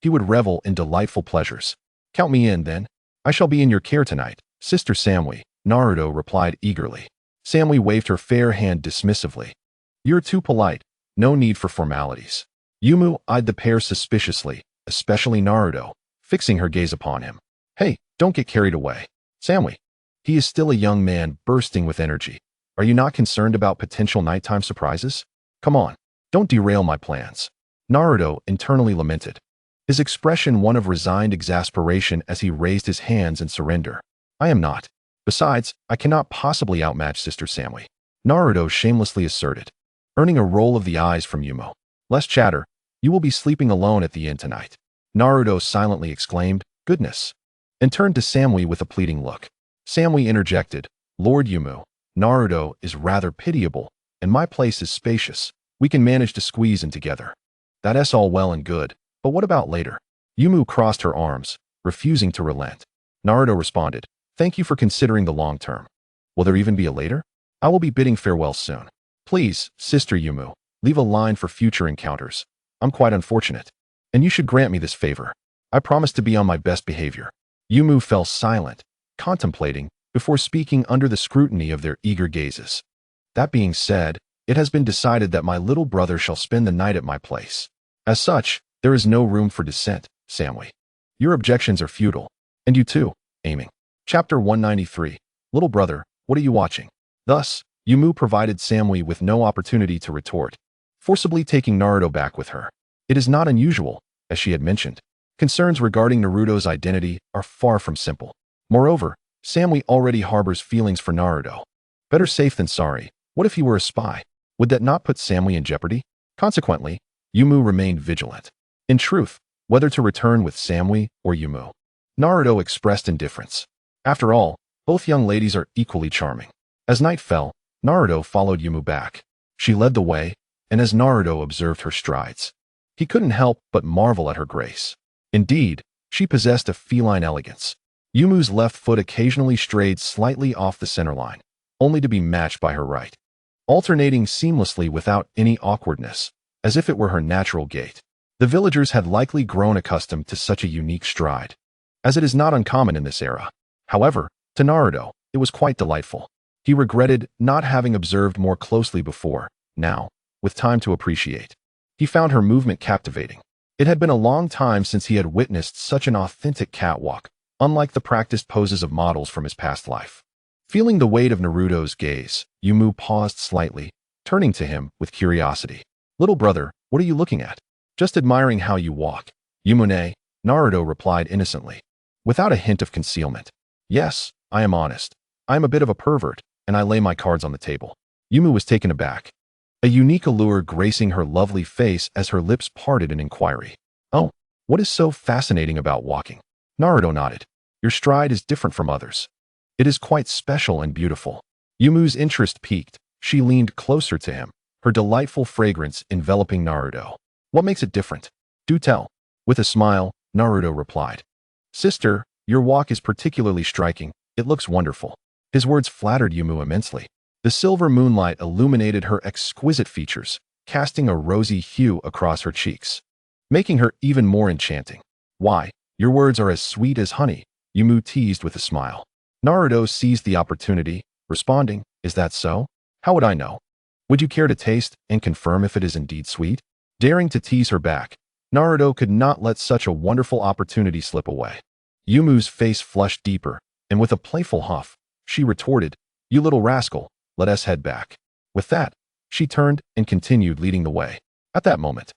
He would revel in delightful pleasures. Count me in, then. I shall be in your care tonight, Sister Samui, Naruto replied eagerly. Samui waved her fair hand dismissively. You're too polite. No need for formalities. Yumu eyed the pair suspiciously, especially Naruto, fixing her gaze upon him. Hey, don't get carried away. Samui. He is still a young man bursting with energy. Are you not concerned about potential nighttime surprises? Come on, don't derail my plans. Naruto internally lamented, his expression one of resigned exasperation as he raised his hands in surrender. I am not. Besides, I cannot possibly outmatch Sister Samui, Naruto shamelessly asserted, earning a roll of the eyes from Yumo. Less chatter. You will be sleeping alone at the inn tonight. Naruto silently exclaimed, Goodness, and turned to Samui with a pleading look. Samui interjected, Lord Yumu, Naruto is rather pitiable, and my place is spacious. We can manage to squeeze in together. That's all well and good, but what about later? Yumu crossed her arms, refusing to relent. Naruto responded, Thank you for considering the long term. Will there even be a later? I will be bidding farewell soon. Please, Sister Yumu, leave a line for future encounters. I'm quite unfortunate, and you should grant me this favor. I promise to be on my best behavior. Yumu fell silent, contemplating, before speaking under the scrutiny of their eager gazes. That being said, it has been decided that my little brother shall spend the night at my place. As such, there is no room for dissent, Samui. Your objections are futile. And you too, aiming. Chapter 193. Little brother, what are you watching? Thus, Yumu provided Samui with no opportunity to retort, forcibly taking Naruto back with her. It is not unusual, as she had mentioned. Concerns regarding Naruto's identity are far from simple. Moreover, Samui already harbors feelings for Naruto. Better safe than sorry. What if he were a spy? Would that not put Samui in jeopardy? Consequently, Yumu remained vigilant. In truth, whether to return with Samui or Yumu, Naruto expressed indifference. After all, both young ladies are equally charming. As night fell, Naruto followed Yumu back. She led the way, and as Naruto observed her strides, he couldn't help but marvel at her grace. Indeed, she possessed a feline elegance. Yumu's left foot occasionally strayed slightly off the center line, only to be matched by her right, alternating seamlessly without any awkwardness, as if it were her natural gait. The villagers had likely grown accustomed to such a unique stride, as it is not uncommon in this era. However, to Naruto, it was quite delightful. He regretted not having observed more closely before. Now, with time to appreciate, he found her movement captivating. It had been a long time since he had witnessed such an authentic catwalk, unlike the practiced poses of models from his past life. Feeling the weight of Naruto's gaze, Yumu paused slightly, turning to him with curiosity. "Little brother, what are you looking at?" "Just admiring how you walk, Yumune," Naruto replied innocently, without a hint of concealment. "Yes, I am honest. I am a bit of a pervert, and I lay my cards on the table." Yumu was taken aback, a unique allure gracing her lovely face as her lips parted in inquiry. "Oh, what is so fascinating about walking?" Naruto nodded. "Your stride is different from others. It is quite special and beautiful." Yumu's interest piqued. She leaned closer to him, her delightful fragrance enveloping Naruto. "What makes it different? Do tell." With a smile, Naruto replied. "Sister, your walk is particularly striking. It looks wonderful." His words flattered Yumu immensely. The silver moonlight illuminated her exquisite features, casting a rosy hue across her cheeks, making her even more enchanting. "Why, your words are as sweet as honey," Yumu teased with a smile. Naruto seized the opportunity, responding, "Is that so? How would I know? Would you care to taste and confirm if it is indeed sweet?" Daring to tease her back, Naruto could not let such a wonderful opportunity slip away. Yumu's face flushed deeper, and with a playful huff, she retorted, "You little rascal, let us head back." With that, she turned and continued leading the way. At that moment,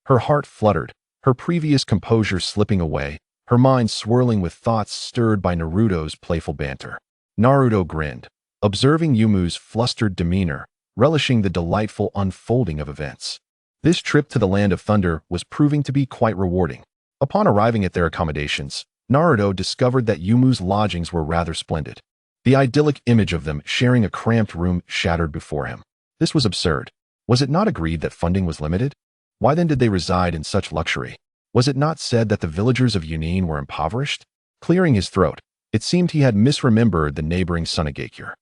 her heart fluttered, her previous composure slipping away, her mind swirling with thoughts stirred by Naruto's playful banter. Naruto grinned, observing Yumu's flustered demeanor, relishing the delightful unfolding of events. This trip to the Land of Thunder was proving to be quite rewarding. Upon arriving at their accommodations, Naruto discovered that Yumu's lodgings were rather splendid. The idyllic image of them sharing a cramped room shattered before him. This was absurd. Was it not agreed that funding was limited? Why then did they reside in such luxury? Was it not said that the villagers of Yunin were impoverished? Clearing his throat, it seemed he had misremembered the neighboring Tsunade.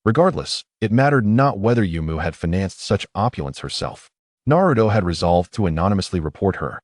Regardless, it mattered not whether Yumu had financed such opulence herself. Naruto had resolved to anonymously report her,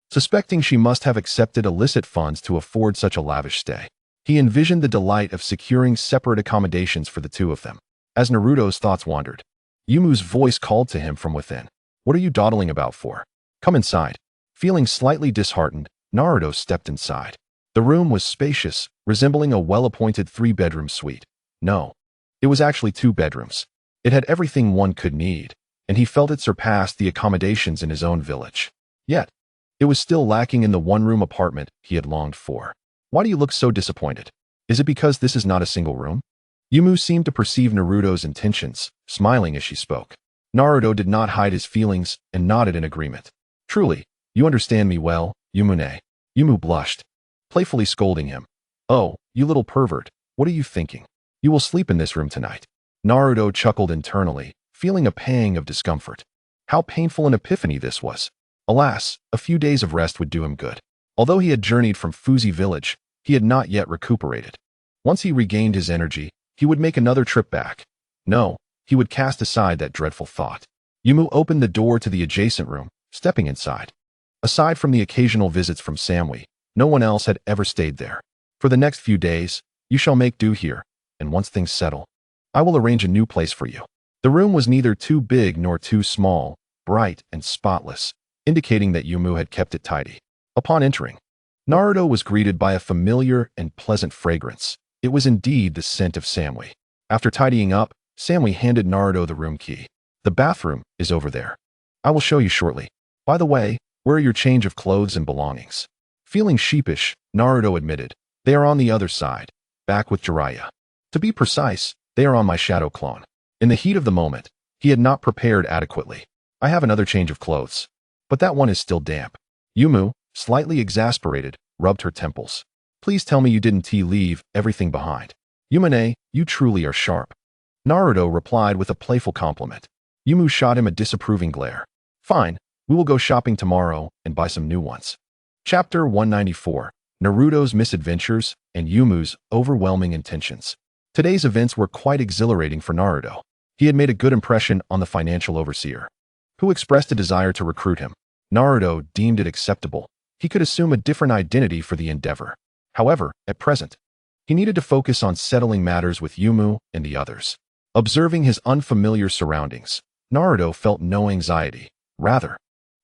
suspecting she must have accepted illicit funds to afford such a lavish stay. He envisioned the delight of securing separate accommodations for the two of them. As Naruto's thoughts wandered, Yumu's voice called to him from within. "What are you dawdling about for? Come inside." Feeling slightly disheartened, Naruto stepped inside. The room was spacious, resembling a well-appointed 3-bedroom suite. No, it was actually 2 bedrooms. It had everything one could need, and he felt it surpassed the accommodations in his own village. Yet, it was still lacking in the one-room apartment he had longed for. "Why do you look so disappointed? Is it because this is not a single room?" Yumu seemed to perceive Naruto's intentions, smiling as she spoke. Naruto did not hide his feelings and nodded in agreement. "Truly, you understand me well, Yumune." Yumu blushed, playfully scolding him. "Oh, you little pervert, what are you thinking? You will sleep in this room tonight." Naruto chuckled internally, feeling a pang of discomfort. How painful an epiphany this was. Alas, a few days of rest would do him good. Although he had journeyed from Fuzi village, he had not yet recuperated. Once he regained his energy, he would make another trip back. No, he would cast aside that dreadful thought. Yumu opened the door to the adjacent room, stepping inside. Aside from the occasional visits from Samui, no one else had ever stayed there. "For the next few days, you shall make do here, and once things settle, I will arrange a new place for you." The room was neither too big nor too small, bright and spotless, indicating that Yumu had kept it tidy. Upon entering, Naruto was greeted by a familiar and pleasant fragrance. It was indeed the scent of Samui. After tidying up, Samui handed Naruto the room key. "The bathroom is over there. I will show you shortly. By the way, where are your change of clothes and belongings?" Feeling sheepish, Naruto admitted, "They are on the other side, back with Jiraiya. To be precise, they are on my shadow clone." In the heat of the moment, he had not prepared adequately. "I have another change of clothes, but that one is still damp." Yumu, slightly exasperated, rubbed her temples. "Please tell me you didn't leave everything behind. Yumane, you truly are sharp." Naruto replied with a playful compliment. Yumu shot him a disapproving glare. "Fine, we will go shopping tomorrow and buy some new ones." Chapter 194. Naruto's misadventures, and Yumu's overwhelming intentions. Today's events were quite exhilarating for Naruto. He had made a good impression on the financial overseer, who expressed a desire to recruit him. Naruto deemed it acceptable. He could assume a different identity for the endeavor. However, at present, he needed to focus on settling matters with Yumu and the others. Observing his unfamiliar surroundings, Naruto felt no anxiety. Rather,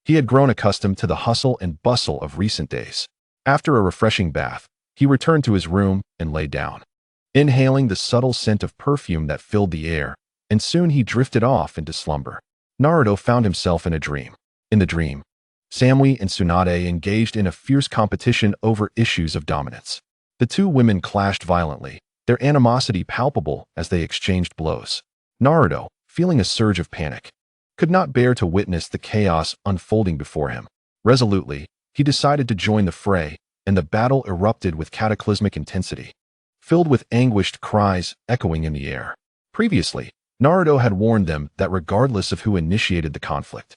he had grown accustomed to the hustle and bustle of recent days. After a refreshing bath, he returned to his room and lay down, inhaling the subtle scent of perfume that filled the air, and soon he drifted off into slumber. Naruto found himself in a dream. In the dream, Samui and Tsunade engaged in a fierce competition over issues of dominance. The two women clashed violently, their animosity palpable as they exchanged blows. Naruto, feeling a surge of panic, could not bear to witness the chaos unfolding before him. Resolutely, he decided to join the fray, and the battle erupted with cataclysmic intensity, filled with anguished cries echoing in the air. Previously, Naruto had warned them that regardless of who initiated the conflict,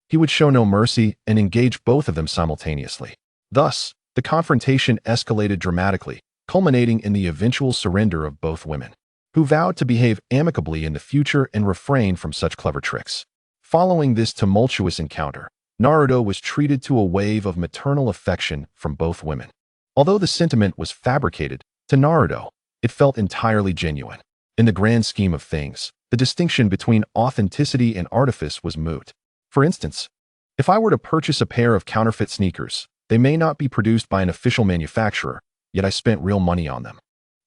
he would show no mercy and engage both of them simultaneously. Thus, the confrontation escalated dramatically, culminating in the eventual surrender of both women, who vowed to behave amicably in the future and refrain from such clever tricks. Following this tumultuous encounter, Naruto was treated to a wave of maternal affection from both women. Although the sentiment was fabricated, to Naruto, it felt entirely genuine. In the grand scheme of things, the distinction between authenticity and artifice was moot. For instance, if I were to purchase a pair of counterfeit sneakers, they may not be produced by an official manufacturer, yet I spent real money on them,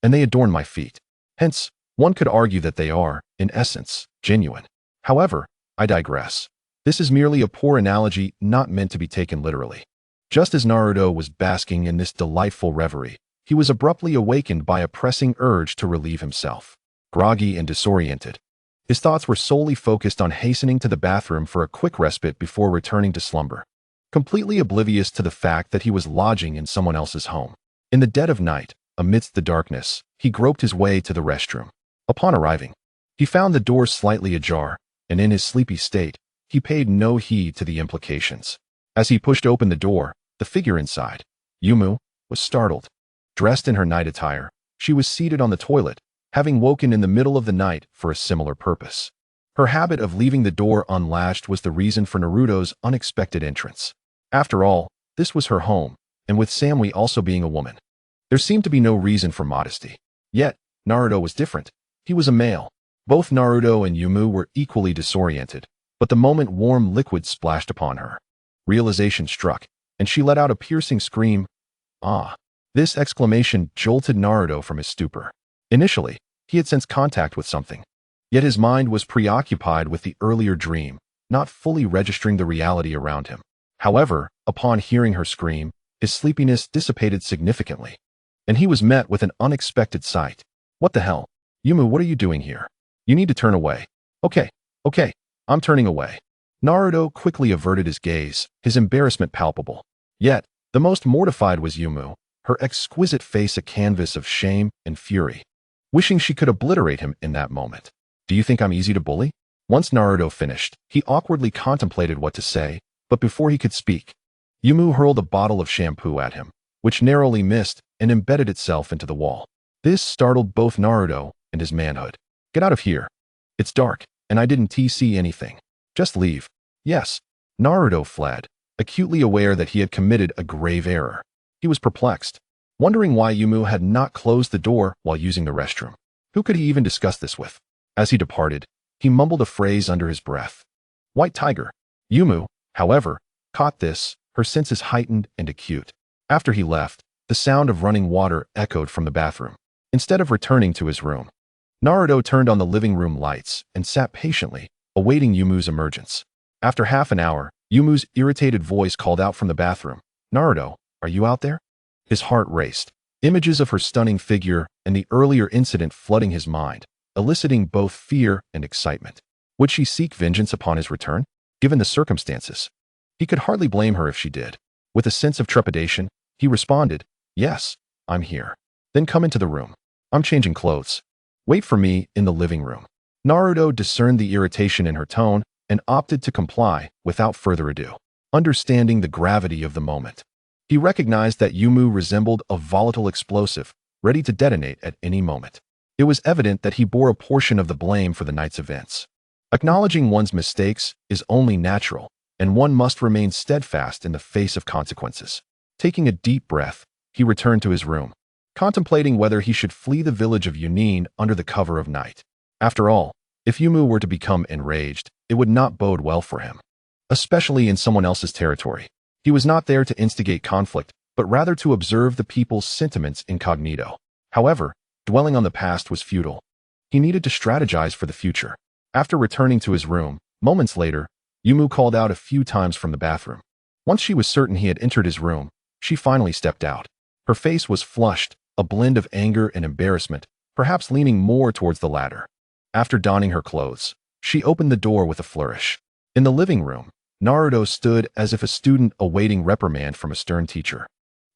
and they adorn my feet. Hence, one could argue that they are, in essence, genuine. However, I digress. This is merely a poor analogy not meant to be taken literally. Just as Naruto was basking in this delightful reverie, he was abruptly awakened by a pressing urge to relieve himself. Groggy and disoriented, his thoughts were solely focused on hastening to the bathroom for a quick respite before returning to slumber, completely oblivious to the fact that he was lodging in someone else's home. In the dead of night, amidst the darkness, he groped his way to the restroom. Upon arriving, he found the door slightly ajar, and in his sleepy state, he paid no heed to the implications. As he pushed open the door, the figure inside, Yumu, was startled. Dressed in her night attire, she was seated on the toilet, having woken in the middle of the night for a similar purpose. Her habit of leaving the door unlatched was the reason for Naruto's unexpected entrance. After all, this was her home, and with Samui also being a woman, there seemed to be no reason for modesty. Yet, Naruto was different. He was a male. Both Naruto and Yumu were equally disoriented, but the moment warm liquid splashed upon her, realization struck, and she let out a piercing scream. Ah! This exclamation jolted Naruto from his stupor. Initially, he had sensed contact with something, yet his mind was preoccupied with the earlier dream, not fully registering the reality around him. However, upon hearing her scream, his sleepiness dissipated significantly, and he was met with an unexpected sight. What the hell? Yumu, what are you doing here? You need to turn away. Okay, I'm turning away. Naruto quickly averted his gaze, his embarrassment palpable. Yet, the most mortified was Yumu, her exquisite face a canvas of shame and fury, wishing she could obliterate him in that moment. Do you think I'm easy to bully? Once Naruto finished, he awkwardly contemplated what to say, but before he could speak, Yumu hurled a bottle of shampoo at him, which narrowly missed and embedded itself into the wall. This startled both Naruto and his manhood. Get out of here. It's dark, and I didn't see anything. Just leave. Yes. Naruto fled, acutely aware that he had committed a grave error. He was perplexed, wondering why Yumu had not closed the door while using the restroom. Who could he even discuss this with? As he departed, he mumbled a phrase under his breath. White tiger. Yumu, however, caught this, her senses heightened and acute. After he left, the sound of running water echoed from the bathroom. Instead of returning to his room, Naruto turned on the living room lights and sat patiently, awaiting Yumu's emergence. After half an hour, Yumu's irritated voice called out from the bathroom. Naruto, are you out there? His heart raced. Images of her stunning figure and the earlier incident flooding his mind, eliciting both fear and excitement. Would she seek vengeance upon his return? Given the circumstances, he could hardly blame her if she did. With a sense of trepidation, he responded, Yes, I'm here. Then come into the room. I'm changing clothes. Wait for me in the living room. Naruto discerned the irritation in her tone and opted to comply without further ado. Understanding the gravity of the moment, He recognized that Yumu resembled a volatile explosive, ready to detonate at any moment. It was evident that he bore a portion of the blame for the night's events. Acknowledging one's mistakes is only natural, and one must remain steadfast in the face of consequences. Taking a deep breath, he returned to his room, contemplating whether he should flee the village of Yunin under the cover of night. After all, if Yumu were to become enraged, it would not bode well for him, especially in someone else's territory. He was not there to instigate conflict, but rather to observe the people's sentiments incognito. However, dwelling on the past was futile. He needed to strategize for the future. After returning to his room, moments later, Yumu called out a few times from the bathroom. Once she was certain he had entered his room, she finally stepped out. Her face was flushed, a blend of anger and embarrassment, perhaps leaning more towards the latter. After donning her clothes, she opened the door with a flourish. In the living room, Naruto stood as if a student awaiting reprimand from a stern teacher,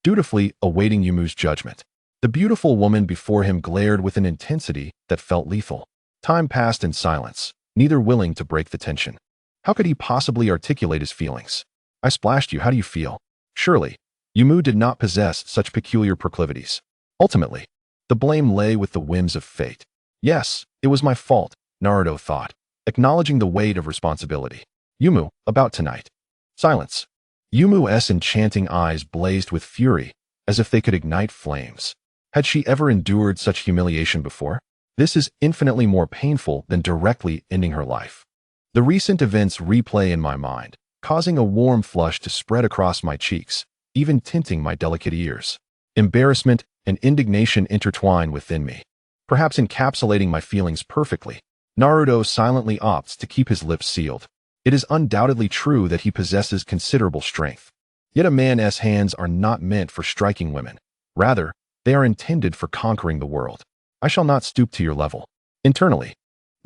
dutifully awaiting Yumu's judgment. The beautiful woman before him glared with an intensity that felt lethal. Time passed in silence, neither willing to break the tension. How could he possibly articulate his feelings? I splashed you, how do you feel? Surely, Yumu did not possess such peculiar proclivities. Ultimately, the blame lay with the whims of fate. Yes, it was my fault, Naruto thought, acknowledging the weight of responsibility. Yumu, about tonight. Silence. Yumu's enchanting eyes blazed with fury, as if they could ignite flames. Had she ever endured such humiliation before? This is infinitely more painful than directly ending her life. The recent events replay in my mind, causing a warm flush to spread across my cheeks, even tinting my delicate ears. Embarrassment and indignation intertwine within me, perhaps encapsulating my feelings perfectly. Naruto silently opts to keep his lips sealed. It is undoubtedly true that he possesses considerable strength. Yet a man's hands are not meant for striking women. Rather, they are intended for conquering the world. I shall not stoop to your level. Internally,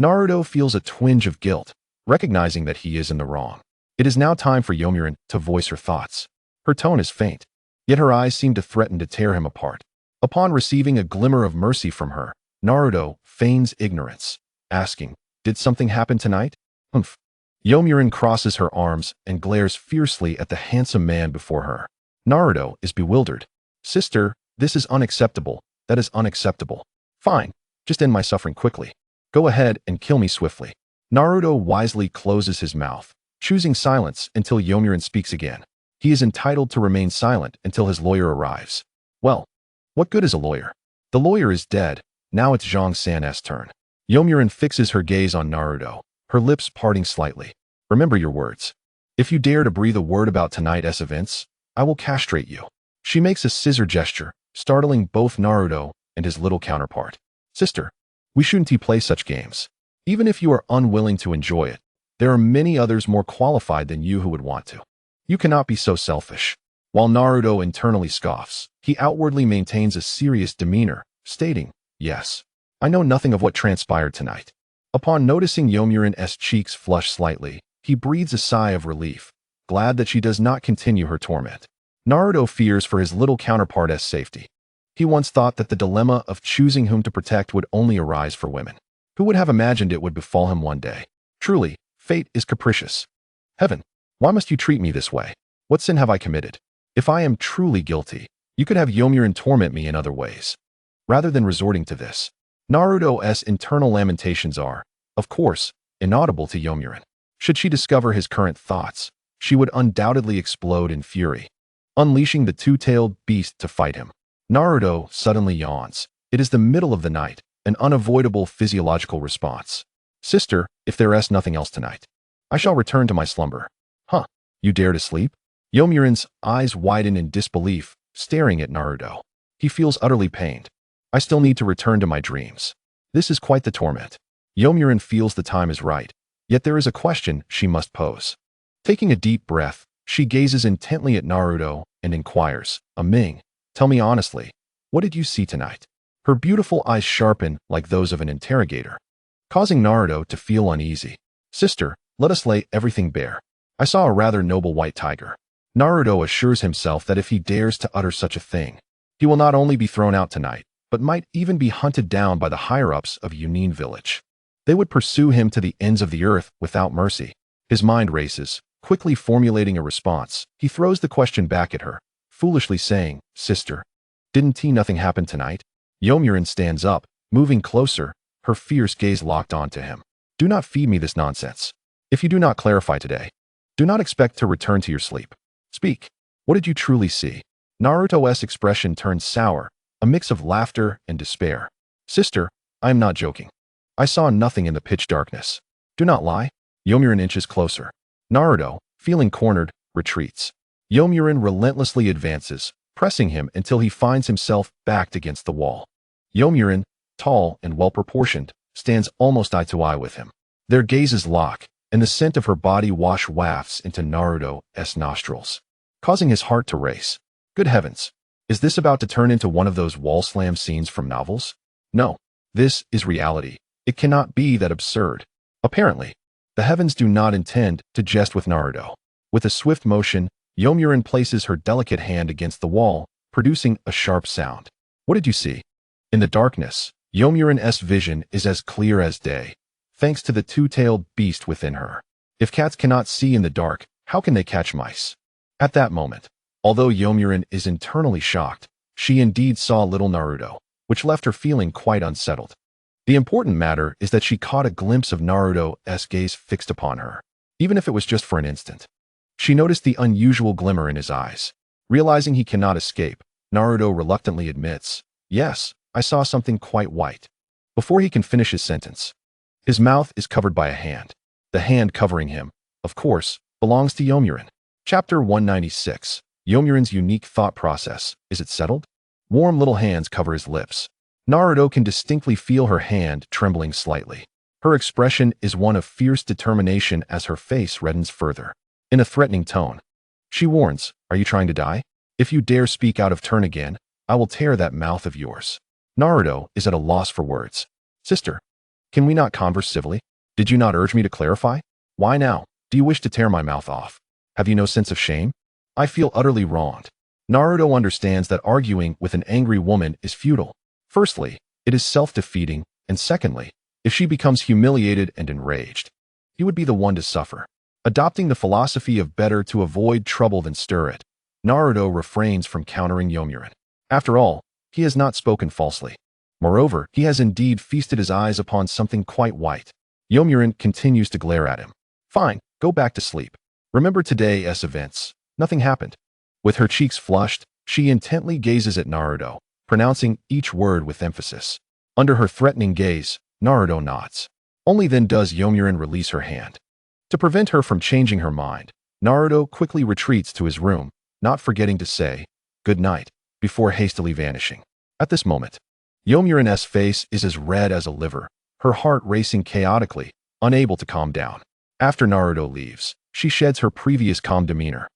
Naruto feels a twinge of guilt, recognizing that he is in the wrong. It is now time for Yomurin to voice her thoughts. Her tone is faint, yet her eyes seem to threaten to tear him apart. Upon receiving a glimmer of mercy from her, Naruto feigns ignorance, asking, "Did something happen tonight?" Humph. Yomurin crosses her arms and glares fiercely at the handsome man before her. Naruto is bewildered. Sister, this is unacceptable. That is unacceptable. Fine, just end my suffering quickly. Go ahead and kill me swiftly. Naruto wisely closes his mouth, choosing silence until Yomurin speaks again. He is entitled to remain silent until his lawyer arrives. Well, what good is a lawyer? The lawyer is dead. Now it's Zhang-san's turn. Yomurin fixes her gaze on Naruto, her lips parting slightly. Remember your words. If you dare to breathe a word about tonight's events, I will castrate you. She makes a scissor gesture, startling both Naruto and his little counterpart. Sister, we shouldn't play such games. Even if you are unwilling to enjoy it, there are many others more qualified than you who would want to. You cannot be so selfish. While Naruto internally scoffs, he outwardly maintains a serious demeanor, stating, "Yes, I know nothing of what transpired tonight." Upon noticing Yomurin's cheeks flush slightly, he breathes a sigh of relief, glad that she does not continue her torment. Naruto fears for his little counterpart's safety. He once thought that the dilemma of choosing whom to protect would only arise for women. Who would have imagined it would befall him one day? Truly, fate is capricious. Heaven, why must you treat me this way? What sin have I committed? If I am truly guilty, you could have Yomurin torment me in other ways. Rather than resorting to this, Naruto's internal lamentations are, of course, inaudible to Yomurin. Should she discover his current thoughts, she would undoubtedly explode in fury, unleashing the two-tailed beast to fight him. Naruto suddenly yawns. It is the middle of the night, an unavoidable physiological response. Sister, if there's nothing else tonight, I shall return to my slumber. Huh, you dare to sleep? Yomurin's eyes widen in disbelief, staring at Naruto. He feels utterly pained. I still need to return to my dreams. This is quite the torment. Yomurin feels the time is right, yet there is a question she must pose. Taking a deep breath, she gazes intently at Naruto and inquires, "Aming, tell me honestly, what did you see tonight?" Her beautiful eyes sharpen like those of an interrogator, causing Naruto to feel uneasy. Sister, let us lay everything bare. I saw a rather noble white tiger. Naruto assures himself that if he dares to utter such a thing, he will not only be thrown out tonight, but might even be hunted down by the higher-ups of Yunin village. They would pursue him to the ends of the earth without mercy. His mind races, quickly formulating a response. He throws the question back at her, foolishly saying, "Sister, didn't nothing happen tonight?" Yomurin stands up, moving closer, her fierce gaze locked onto him. "Do not feed me this nonsense. If you do not clarify today, do not expect to return to your sleep. Speak. What did you truly see?" Naruto's expression turned sour, a mix of laughter and despair. "Sister, I am not joking. I saw nothing in the pitch darkness. Do not lie." Yomurin inches closer. Naruto, feeling cornered, retreats. Yomurin relentlessly advances, pressing him until he finds himself backed against the wall. Yomurin, tall and well-proportioned, stands almost eye-to-eye with him. Their gazes lock, and the scent of her body wash wafts into Naruto's nostrils, causing his heart to race. Good heavens! Is this about to turn into one of those wall slam scenes from novels? No. This is reality. It cannot be that absurd. Apparently, the heavens do not intend to jest with Naruto. With a swift motion, Yomurin places her delicate hand against the wall, producing a sharp sound. What did you see? In the darkness, Yomurin's vision is as clear as day, thanks to the two-tailed beast within her. If cats cannot see in the dark, how can they catch mice? At that moment, although Yomurin is internally shocked, she indeed saw little Naruto, which left her feeling quite unsettled. The important matter is that she caught a glimpse of Naruto's gaze fixed upon her, even if it was just for an instant. She noticed the unusual glimmer in his eyes. Realizing he cannot escape, Naruto reluctantly admits, "Yes, I saw something quite white." Before he can finish his sentence, his mouth is covered by a hand. The hand covering him, of course, belongs to Yomurin. Chapter 196. Yomurin's unique thought process. Is it settled? Warm little hands cover his lips. Naruto can distinctly feel her hand trembling slightly. Her expression is one of fierce determination as her face reddens further. In a threatening tone, she warns, "Are you trying to die? If you dare speak out of turn again, I will tear that mouth of yours." Naruto is at a loss for words. "Sister, can we not converse civilly? Did you not urge me to clarify? Why now? Do you wish to tear my mouth off? Have you no sense of shame? I feel utterly wronged." Naruto understands that arguing with an angry woman is futile. Firstly, it is self-defeating, and secondly, if she becomes humiliated and enraged, he would be the one to suffer. Adopting the philosophy of better to avoid trouble than stir it, Naruto refrains from countering Yomurin. After all, he has not spoken falsely. Moreover, he has indeed feasted his eyes upon something quite white. Yomurin continues to glare at him. "Fine, go back to sleep. Remember today's events. Nothing happened." With her cheeks flushed, she intently gazes at Naruto, pronouncing each word with emphasis. Under her threatening gaze, Naruto nods. Only then does Yomurin release her hand. To prevent her from changing her mind, Naruto quickly retreats to his room, not forgetting to say, "Good night," before hastily vanishing. At this moment, Yomurin's face is as red as a liver, her heart racing chaotically, unable to calm down. After Naruto leaves, she sheds her previous calm demeanor,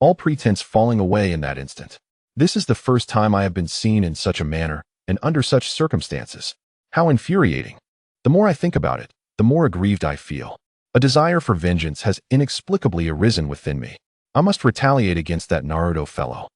all pretense falling away in that instant. This is the first time I have been seen in such a manner, and under such circumstances. How infuriating. The more I think about it, the more aggrieved I feel. A desire for vengeance has inexplicably arisen within me. I must retaliate against that Naruto fellow.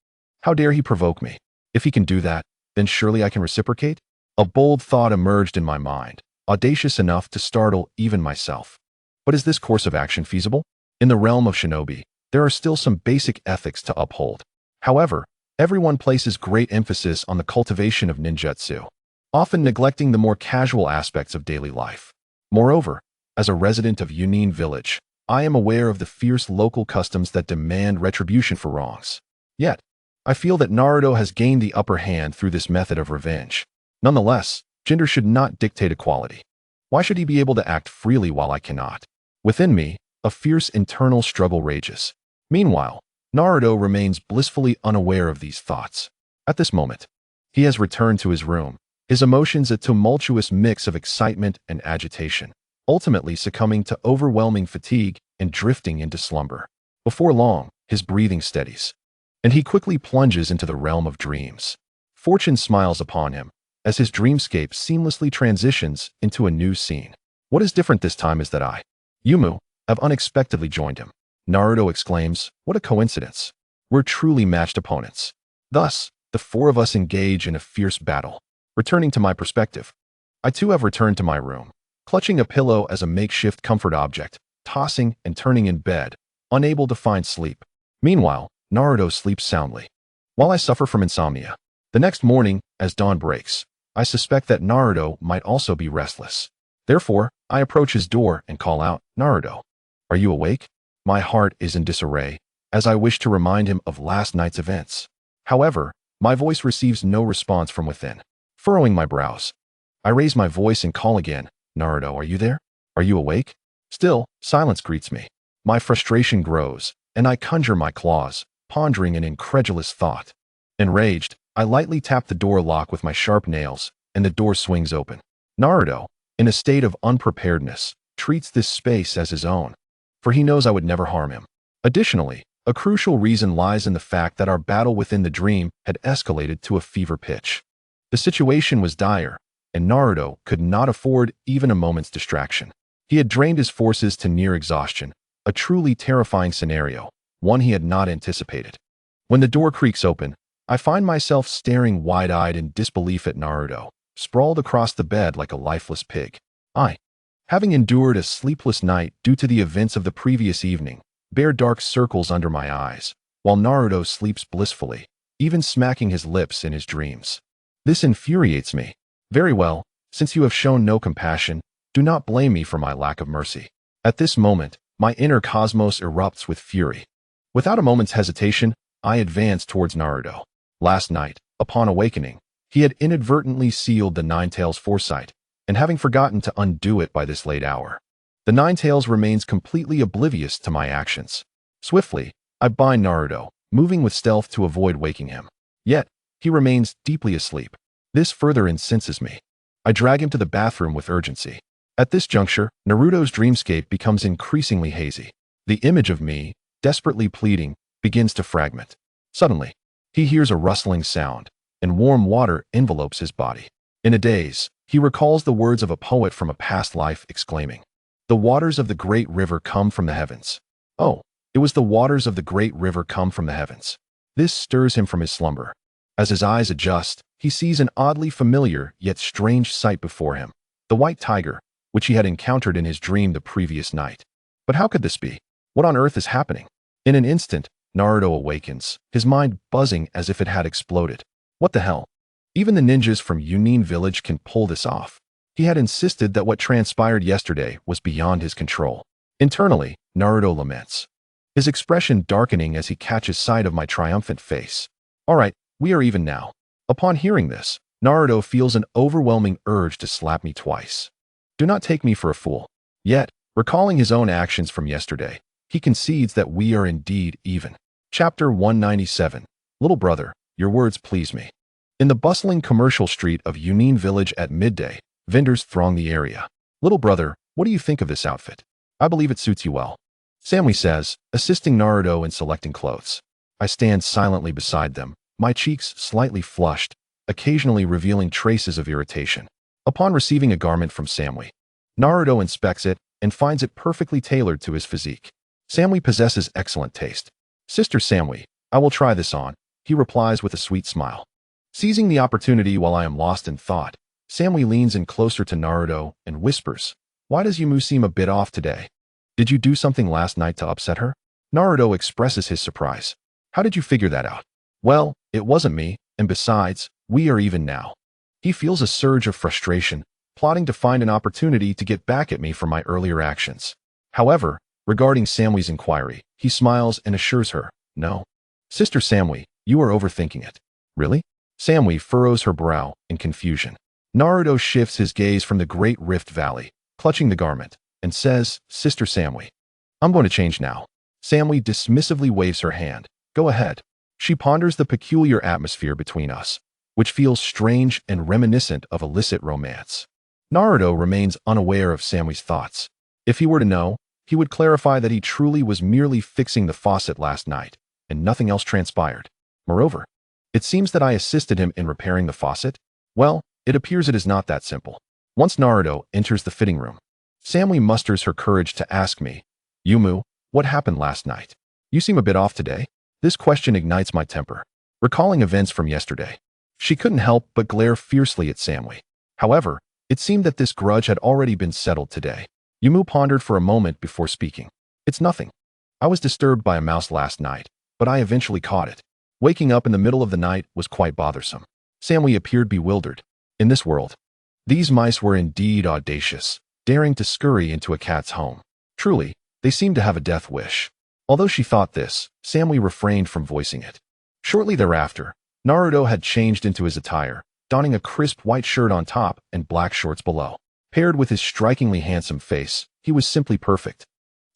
How dare he provoke me? If he can do that, then surely I can reciprocate? A bold thought emerged in my mind, audacious enough to startle even myself. But is this course of action feasible? In the realm of shinobi, there are still some basic ethics to uphold. However, everyone places great emphasis on the cultivation of ninjutsu, often neglecting the more casual aspects of daily life. Moreover, as a resident of Yunin village, I am aware of the fierce local customs that demand retribution for wrongs. Yet, I feel that Naruto has gained the upper hand through this method of revenge. Nonetheless, gender should not dictate equality. Why should he be able to act freely while I cannot? Within me, a fierce internal struggle rages. Meanwhile, Naruto remains blissfully unaware of these thoughts. At this moment, he has returned to his room, his emotions a tumultuous mix of excitement and agitation, ultimately succumbing to overwhelming fatigue and drifting into slumber. Before long, his breathing steadies, and he quickly plunges into the realm of dreams. Fortune smiles upon him, as his dreamscape seamlessly transitions into a new scene. What is different this time is that I, Yumu, have unexpectedly joined him. Naruto exclaims, "What a coincidence. We're truly matched opponents." Thus, the four of us engage in a fierce battle. Returning to my perspective, I too have returned to my room, clutching a pillow as a makeshift comfort object, tossing and turning in bed, unable to find sleep. Meanwhile, Naruto sleeps soundly. while I suffer from insomnia. The next morning, as dawn breaks, I suspect that Naruto might also be restless. Therefore, I approach his door and call out, "Naruto, are you awake?" My heart is in disarray, as I wish to remind him of last night's events. However, my voice receives no response from within. Furrowing my brows, I raise my voice and call again, "Naruto, are you there? Are you awake?" Still, silence greets me. My frustration grows, and I conjure my claws, pondering an incredulous thought. Enraged, I lightly tap the door lock with my sharp nails, and the door swings open. Naruto, in a state of unpreparedness, treats this space as his own, for he knows I would never harm him. Additionally, a crucial reason lies in the fact that our battle within the dream had escalated to a fever pitch. The situation was dire, and Naruto could not afford even a moment's distraction. He had drained his forces to near exhaustion, a truly terrifying scenario, one he had not anticipated. When the door creaks open, I find myself staring wide-eyed in disbelief at Naruto, sprawled across the bed like a lifeless pig. Having endured a sleepless night due to the events of the previous evening, bear dark circles under my eyes, while Naruto sleeps blissfully, even smacking his lips in his dreams. This infuriates me. Very well, since you have shown no compassion, do not blame me for my lack of mercy. At this moment, my inner cosmos erupts with fury. Without a moment's hesitation, I advance towards Naruto. Last night, upon awakening, he had inadvertently sealed the Nine-Tails foresight, and having forgotten to undo it by this late hour. The Nine-Tails remains completely oblivious to my actions. Swiftly, I bind Naruto, moving with stealth to avoid waking him. Yet, he remains deeply asleep. This further incenses me. I drag him to the bathroom with urgency. At this juncture, Naruto's dreamscape becomes increasingly hazy. The image of me, desperately pleading, begins to fragment. Suddenly, he hears a rustling sound, and warm water envelopes his body. In a daze, he recalls the words of a poet from a past life, exclaiming, "The waters of the great river come from the heavens." Oh, it was the waters of the great river come from the heavens. This stirs him from his slumber. As his eyes adjust, he sees an oddly familiar yet strange sight before him, the white tiger, which he had encountered in his dream the previous night. But how could this be? What on earth is happening? In an instant, Naruto awakens, his mind buzzing as if it had exploded. What the hell? Even the ninjas from Yunin village can pull this off. He had insisted that what transpired yesterday was beyond his control. Internally, Naruto laments, his expression darkening as he catches sight of my triumphant face. All right, we are even now. Upon hearing this, Naruto feels an overwhelming urge to slap me twice. Do not take me for a fool. Yet, recalling his own actions from yesterday, he concedes that we are indeed even. Chapter 197. Little brother, your words please me. In the bustling commercial street of Yunin village at midday, vendors throng the area. Little brother, what do you think of this outfit? I believe it suits you well. Samui says, assisting Naruto in selecting clothes. I stand silently beside them, my cheeks slightly flushed, occasionally revealing traces of irritation. Upon receiving a garment from Samui, Naruto inspects it and finds it perfectly tailored to his physique. Samui possesses excellent taste. Sister Samui, I will try this on, he replies with a sweet smile. Seizing the opportunity while I am lost in thought, Samui leans in closer to Naruto and whispers, "Why does Yumu seem a bit off today? Did you do something last night to upset her?" Naruto expresses his surprise. "How did you figure that out?" "Well, it wasn't me, and besides, we are even now." He feels a surge of frustration, plotting to find an opportunity to get back at me for my earlier actions. However, regarding Samui's inquiry, he smiles and assures her, "No. Sister Samui, you are overthinking it." "Really?" Samui furrows her brow in confusion. Naruto shifts his gaze from the Great Rift Valley, clutching the garment, and says, "Sister Samui, I'm going to change now." Samui dismissively waves her hand. "Go ahead." She ponders the peculiar atmosphere between us, which feels strange and reminiscent of illicit romance. Naruto remains unaware of Samui's thoughts. If he were to know, he would clarify that he truly was merely fixing the faucet last night, and nothing else transpired. Moreover, it seems that I assisted him in repairing the faucet. Well, it appears it is not that simple. Once Naruto enters the fitting room, Samui musters her courage to ask me, "Yumu, what happened last night? You seem a bit off today." This question ignites my temper. Recalling events from yesterday, she couldn't help but glare fiercely at Samui. However, it seemed that this grudge had already been settled today. Yumu pondered for a moment before speaking. "It's nothing. I was disturbed by a mouse last night, but I eventually caught it." Waking up in the middle of the night was quite bothersome. Samui appeared bewildered. In this world, these mice were indeed audacious, daring to scurry into a cat's home. Truly, they seemed to have a death wish. Although she thought this, Samui refrained from voicing it. Shortly thereafter, Naruto had changed into his attire, donning a crisp white shirt on top and black shorts below. Paired with his strikingly handsome face, he was simply perfect.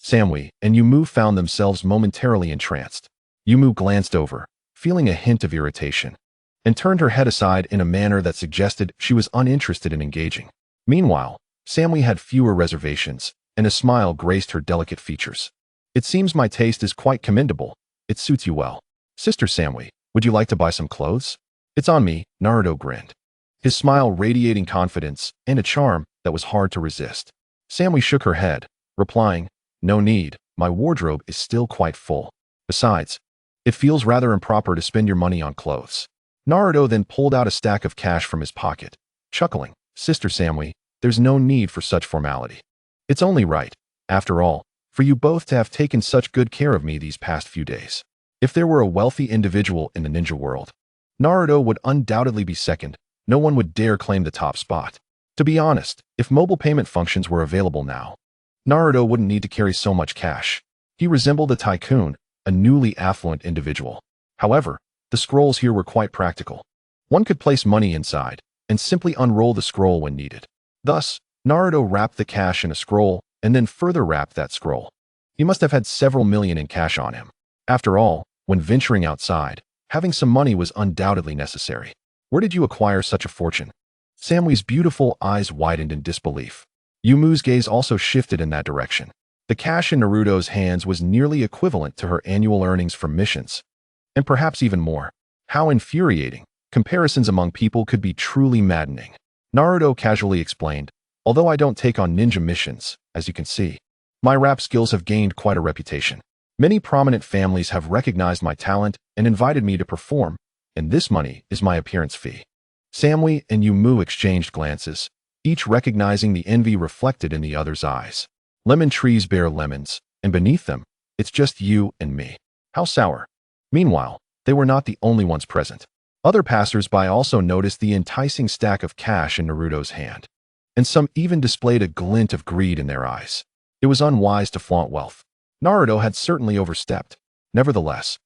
Samui and Yumu found themselves momentarily entranced. Yumu glanced over, feeling a hint of irritation, and turned her head aside in a manner that suggested she was uninterested in engaging. Meanwhile, Samui had fewer reservations, and a smile graced her delicate features. It seems my taste is quite commendable. It suits you well. Sister Samui, would you like to buy some clothes? It's on me, Naruto grinned, his smile radiating confidence and a charm that was hard to resist. Samui shook her head, replying, no need, my wardrobe is still quite full. Besides, it feels rather improper to spend your money on clothes. Naruto then pulled out a stack of cash from his pocket, chuckling, Sister Samui, there's no need for such formality. It's only right, after all, for you both to have taken such good care of me these past few days. If there were a wealthy individual in the ninja world, Naruto would undoubtedly be second. No one would dare claim the top spot. To be honest, if mobile payment functions were available now, Naruto wouldn't need to carry so much cash. He resembled a tycoon, a newly affluent individual. However, the scrolls here were quite practical. One could place money inside and simply unroll the scroll when needed. Thus, Naruto wrapped the cash in a scroll and then further wrapped that scroll. He must have had several million in cash on him. After all, when venturing outside, having some money was undoubtedly necessary. Where did you acquire such a fortune? Samui's beautiful eyes widened in disbelief. Yumu's gaze also shifted in that direction. The cash in Naruto's hands was nearly equivalent to her annual earnings from missions, and perhaps even more. How infuriating. Comparisons among people could be truly maddening. Naruto casually explained, although I don't take on ninja missions, as you can see, my rap skills have gained quite a reputation. Many prominent families have recognized my talent and invited me to perform, and this money is my appearance fee. Samui and Yumu exchanged glances, each recognizing the envy reflected in the other's eyes. Lemon trees bear lemons, and beneath them, it's just you and me. How sour. Meanwhile, they were not the only ones present. Other passers-by also noticed the enticing stack of cash in Naruto's hand, and some even displayed a glint of greed in their eyes. It was unwise to flaunt wealth. Naruto had certainly overstepped. Nevertheless,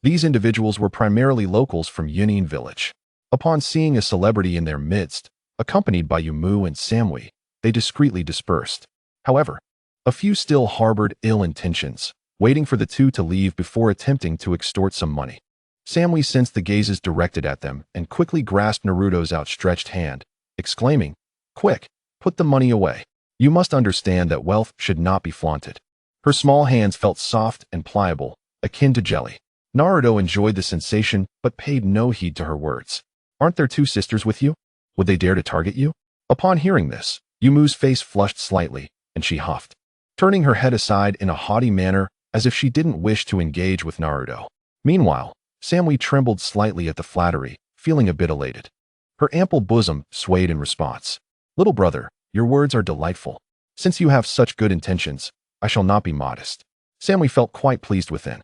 these individuals were primarily locals from Yunin village. Upon seeing a celebrity in their midst, accompanied by Yumu and Samui, they discreetly dispersed. However, a few still harbored ill intentions, waiting for the two to leave before attempting to extort some money. Samui sensed the gazes directed at them and quickly grasped Naruto's outstretched hand, exclaiming, "Quick, put the money away. You must understand that wealth should not be flaunted." Her small hands felt soft and pliable, akin to jelly. Naruto enjoyed the sensation but paid no heed to her words. Aren't there two sisters with you? Would they dare to target you? Upon hearing this, Yumu's face flushed slightly, and she huffed, turning her head aside in a haughty manner as if she didn't wish to engage with Naruto. Meanwhile, Samui trembled slightly at the flattery, feeling a bit elated. Her ample bosom swayed in response. Little brother, your words are delightful. Since you have such good intentions, I shall not be modest. Samui felt quite pleased within.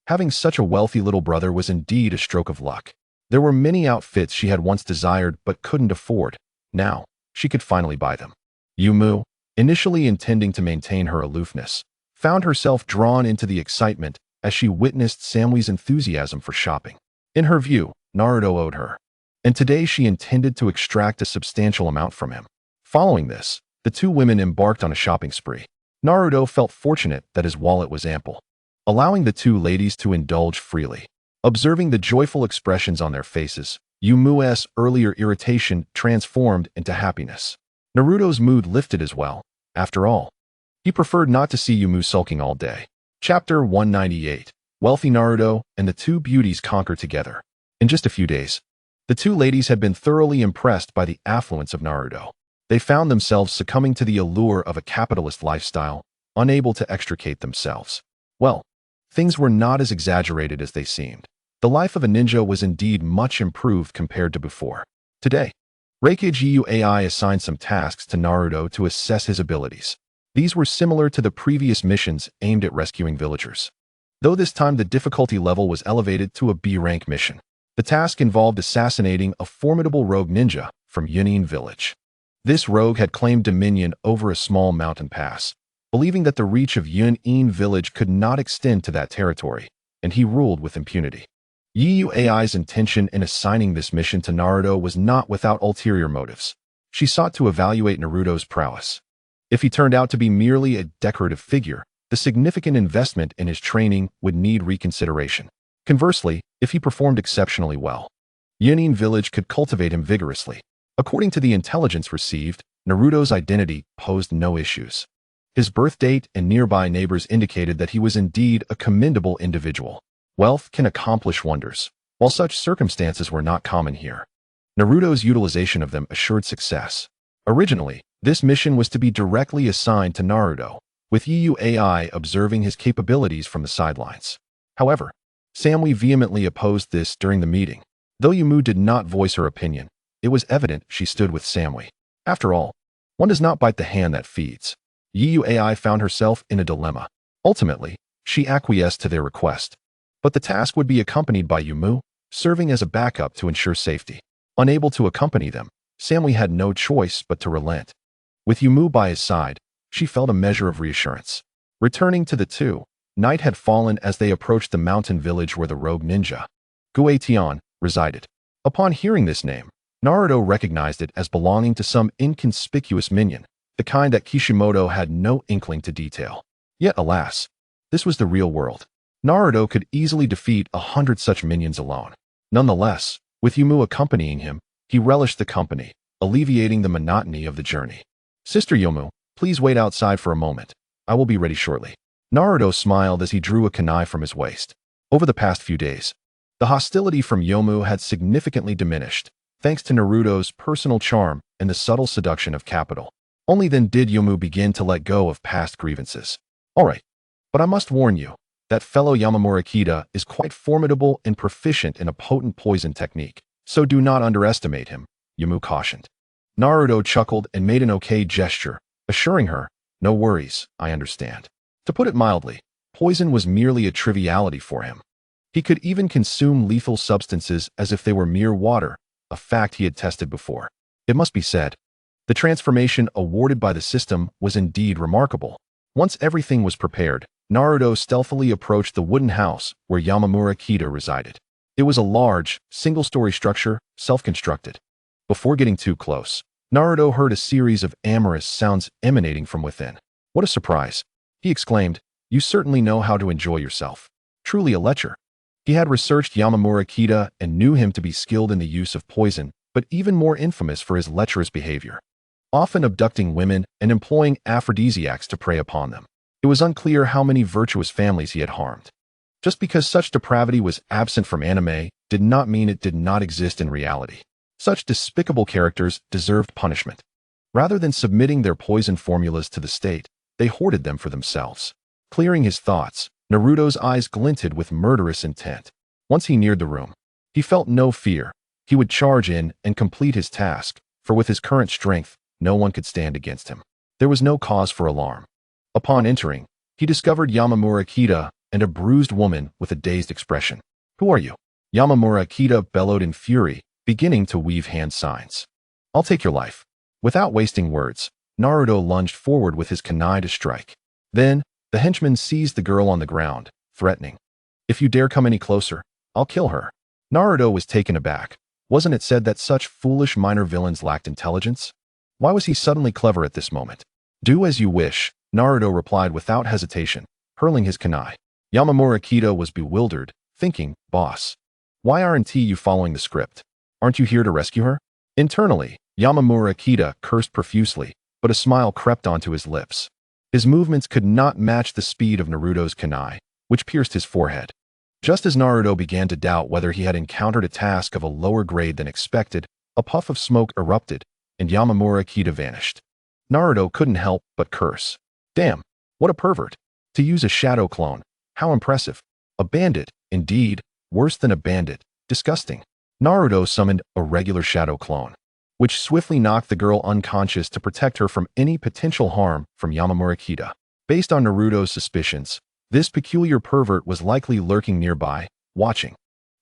Having such a wealthy little brother was indeed a stroke of luck. There were many outfits she had once desired but couldn't afford. Now, she could finally buy them. Yumu, initially intending to maintain her aloofness, found herself drawn into the excitement as she witnessed Samui's enthusiasm for shopping. In her view, Naruto owed her, and today she intended to extract a substantial amount from him. Following this, the two women embarked on a shopping spree. Naruto felt fortunate that his wallet was ample, allowing the two ladies to indulge freely. Observing the joyful expressions on their faces, Yumu's earlier irritation transformed into happiness. Naruto's mood lifted as well. After all, he preferred not to see Yumu sulking all day. Chapter 198. Wealthy Naruto and the two beauties conquer together. In just a few days, the two ladies had been thoroughly impressed by the affluence of Naruto. They found themselves succumbing to the allure of a capitalist lifestyle, unable to extricate themselves. Well, things were not as exaggerated as they seemed. The life of a ninja was indeed much improved compared to before. Today, Reikage AI assigned some tasks to Naruto to assess his abilities. These were similar to the previous missions aimed at rescuing villagers. though this time the difficulty level was elevated to a B-rank mission. The task involved assassinating a formidable rogue ninja from Yunin village. This rogue had claimed dominion over a small mountain pass, believing that the reach of Yunin village could not extend to that territory, and he ruled with impunity. Yuui's intention in assigning this mission to Naruto was not without ulterior motives. She sought to evaluate Naruto's prowess. If he turned out to be merely a decorative figure, the significant investment in his training would need reconsideration. Conversely, if he performed exceptionally well, Yunin village could cultivate him vigorously. According to the intelligence received, Naruto's identity posed no issues. His birth date and nearby neighbors indicated that he was indeed a commendable individual. Wealth can accomplish wonders, while such circumstances were not common here. Naruto's utilization of them assured success. Originally, this mission was to be directly assigned to Naruto, with Yuui observing his capabilities from the sidelines. However, Samui vehemently opposed this during the meeting. Though Yumu did not voice her opinion, it was evident she stood with Samui. After all, one does not bite the hand that feeds. Yuui found herself in a dilemma. Ultimately, she acquiesced to their request. But the task would be accompanied by Yumu, serving as a backup to ensure safety. Unable to accompany them, Samui had no choice but to relent. With Yumu by his side, she felt a measure of reassurance. Returning to the two, night had fallen as they approached the mountain village where the rogue ninja, Guetian, resided. Upon hearing this name, Naruto recognized it as belonging to some inconspicuous minion, the kind that Kishimoto had no inkling to detail. Yet alas, this was the real world. Naruto could easily defeat 100 such minions alone. Nonetheless, with Yumu accompanying him, he relished the company, alleviating the monotony of the journey. Sister Yumu, please wait outside for a moment. I will be ready shortly. Naruto smiled as he drew a kunai from his waist. Over the past few days, the hostility from Yumu had significantly diminished, thanks to Naruto's personal charm and the subtle seduction of capital. Only then did Yumu begin to let go of past grievances. Alright, but I must warn you, that fellow Yamamura Kida is quite formidable and proficient in a potent poison technique, so do not underestimate him, Yumu cautioned. Naruto chuckled and made an okay gesture, assuring her, no worries, I understand. To put it mildly, poison was merely a triviality for him. He could even consume lethal substances as if they were mere water, a fact he had tested before. It must be said, the transformation awarded by the system was indeed remarkable. Once everything was prepared, Naruto stealthily approached the wooden house where Yamamura Kida resided. It was a large, single-story structure, self-constructed. Before getting too close, Naruto heard a series of amorous sounds emanating from within. What a surprise! He exclaimed, you certainly know how to enjoy yourself. Truly a lecher. He had researched Yamamura Kida and knew him to be skilled in the use of poison, but even more infamous for his lecherous behavior, often abducting women and employing aphrodisiacs to prey upon them. It was unclear how many virtuous families he had harmed. Just because such depravity was absent from anime did not mean it did not exist in reality. Such despicable characters deserved punishment. Rather than submitting their poison formulas to the state, they hoarded them for themselves. Clearing his thoughts, Naruto's eyes glinted with murderous intent. Once he neared the room, he felt no fear. He would charge in and complete his task, for with his current strength, no one could stand against him. There was no cause for alarm. Upon entering, he discovered Yamamura Kida and a bruised woman with a dazed expression. Who are you? Yamamura Kida bellowed in fury, beginning to weave hand signs. I'll take your life. Without wasting words, Naruto lunged forward with his kunai to strike. Then, the henchman seized the girl on the ground, threatening. If you dare come any closer, I'll kill her. Naruto was taken aback. Wasn't it said that such foolish minor villains lacked intelligence? Why was he suddenly clever at this moment? Do as you wish, Naruto replied without hesitation, hurling his kunai. Yamamura Kida was bewildered, thinking, boss, why aren't you following the script? Aren't you here to rescue her? Internally, Yamamura Kida cursed profusely, but a smile crept onto his lips. His movements could not match the speed of Naruto's kunai, which pierced his forehead. Just as Naruto began to doubt whether he had encountered a task of a lower grade than expected, a puff of smoke erupted, and Yamamura Kida vanished. Naruto couldn't help but curse. Damn, what a pervert. To use a shadow clone, how impressive. A bandit, indeed, worse than a bandit, disgusting. Naruto summoned a regular shadow clone, which swiftly knocked the girl unconscious to protect her from any potential harm from Yamamura Kida. Based on Naruto's suspicions, This peculiar pervert was likely lurking nearby, watching.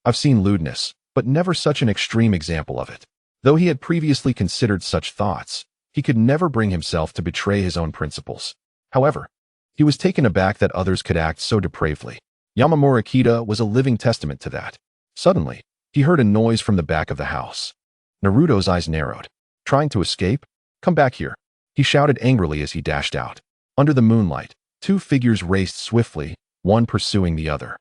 I've seen lewdness, but never such an extreme example of it. Though he had previously considered such thoughts, he could never bring himself to betray his own principles. However, he was taken aback that others could act so depravedly. Yamamura Kita was a living testament to that. Suddenly, he heard a noise from the back of the house. Naruto's eyes narrowed. Trying to escape? Come back here, he shouted angrily as he dashed out. Under the moonlight, two figures raced swiftly, one pursuing the other.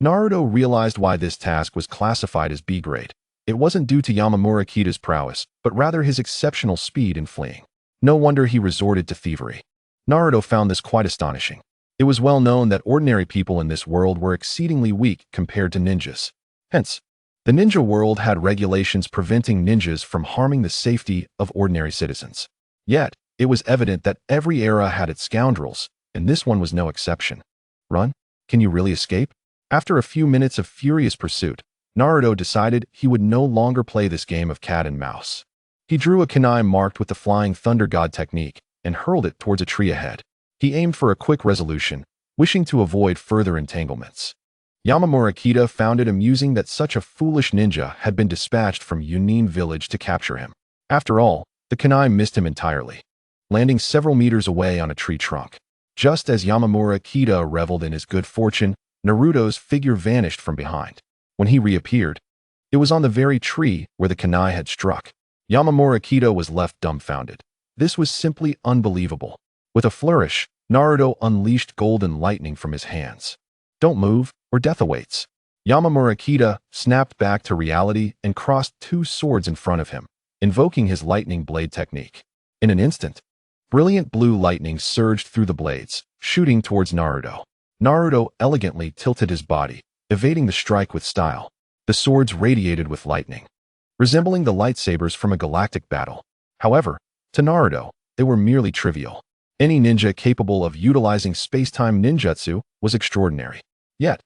Naruto realized why this task was classified as B grade. It wasn't due to Yamamura Kita's prowess, but rather his exceptional speed in fleeing. No wonder he resorted to thievery. Naruto found this quite astonishing. It was well known that ordinary people in this world were exceedingly weak compared to ninjas. Hence, the ninja world had regulations preventing ninjas from harming the safety of ordinary citizens. Yet, it was evident that every era had its scoundrels, and this one was no exception. Run? Can you really escape? After a few minutes of furious pursuit, Naruto decided he would no longer play this game of cat and mouse. He drew a kunai marked with the Flying Thunder God technique and hurled it towards a tree ahead. He aimed for a quick resolution, wishing to avoid further entanglements. Yamamura Kita found it amusing that such a foolish ninja had been dispatched from Yunin village to capture him. After all, the kunai missed him entirely, landing several meters away on a tree trunk. Just as Yamamura Kita reveled in his good fortune, Naruto's figure vanished from behind. When he reappeared, it was on the very tree where the kunai had struck. Yamamura Kita was left dumbfounded. This was simply unbelievable. With a flourish, Naruto unleashed golden lightning from his hands. Don't move, or death awaits. Yamamura Kita snapped back to reality and crossed two swords in front of him, invoking his lightning blade technique. In an instant, brilliant blue lightning surged through the blades, shooting towards Naruto. Naruto elegantly tilted his body, evading the strike with style. The swords radiated with lightning, resembling the lightsabers from a galactic battle. However, to Naruto, they were merely trivial. Any ninja capable of utilizing space-time ninjutsu was extraordinary. Yet,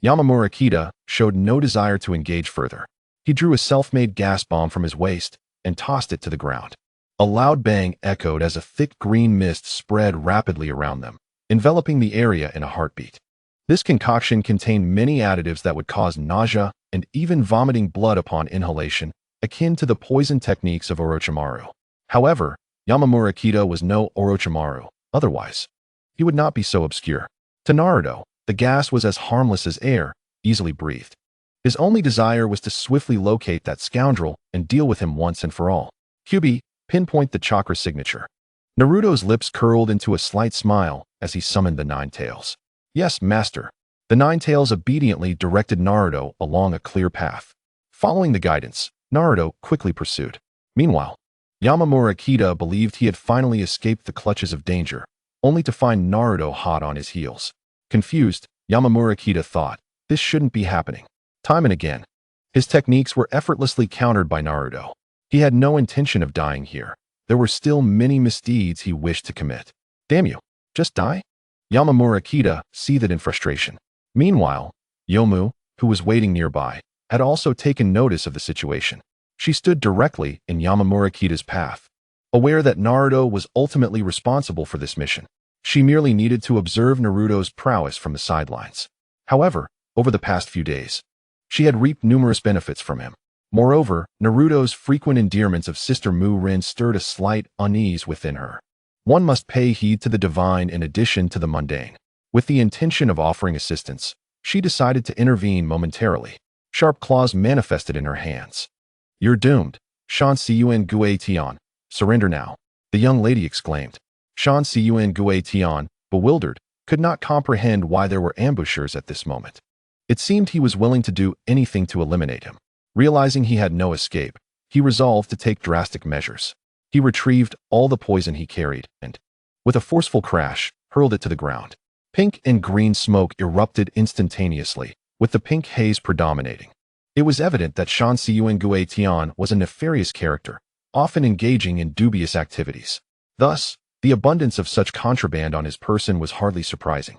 Yamamura Kita showed no desire to engage further. He drew a self-made gas bomb from his waist and tossed it to the ground. A loud bang echoed as a thick green mist spread rapidly around them, enveloping the area in a heartbeat. This concoction contained many additives that would cause nausea and even vomiting blood upon inhalation, akin to the poison techniques of Orochimaru. However, Yamamura Kita was no Orochimaru. Otherwise, he would not be so obscure. To Naruto, the gas was as harmless as air, easily breathed. His only desire was to swiftly locate that scoundrel and deal with him once and for all. Kyuubi, pinpoint the chakra signature. Naruto's lips curled into a slight smile as he summoned the Nine Tails. Yes, master. The Nine Tails obediently directed Naruto along a clear path. Following the guidance, Naruto quickly pursued. Meanwhile, Yamamura Kita believed he had finally escaped the clutches of danger, only to find Naruto hot on his heels. Confused, Yamamura Kita thought, this shouldn't be happening. Time and again, his techniques were effortlessly countered by Naruto. He had no intention of dying here. There were still many misdeeds he wished to commit. Damn you, just die? Yamamura Kita seethed in frustration. Meanwhile, Yomu, who was waiting nearby, had also taken notice of the situation. She stood directly in Yamamura Kita's path. Aware that Naruto was ultimately responsible for this mission, she merely needed to observe Naruto's prowess from the sidelines. However, over the past few days, she had reaped numerous benefits from him. Moreover, Naruto's frequent endearments of Sister Mu-Rin stirred a slight unease within her. One must pay heed to the divine in addition to the mundane. With the intention of offering assistance, she decided to intervene momentarily. Sharp claws manifested in her hands. You're doomed, Shan Siyuan Gue Tian. Surrender now, the young lady exclaimed. Shan Siyuan Gue Tian, bewildered, could not comprehend why there were ambushers at this moment. It seemed he was willing to do anything to eliminate him. Realizing he had no escape, he resolved to take drastic measures. He retrieved all the poison he carried and, with a forceful crash, hurled it to the ground. Pink and green smoke erupted instantaneously, with the pink haze predominating. It was evident that Shan Siyuan Gue Tian was a nefarious character, often engaging in dubious activities. Thus, the abundance of such contraband on his person was hardly surprising.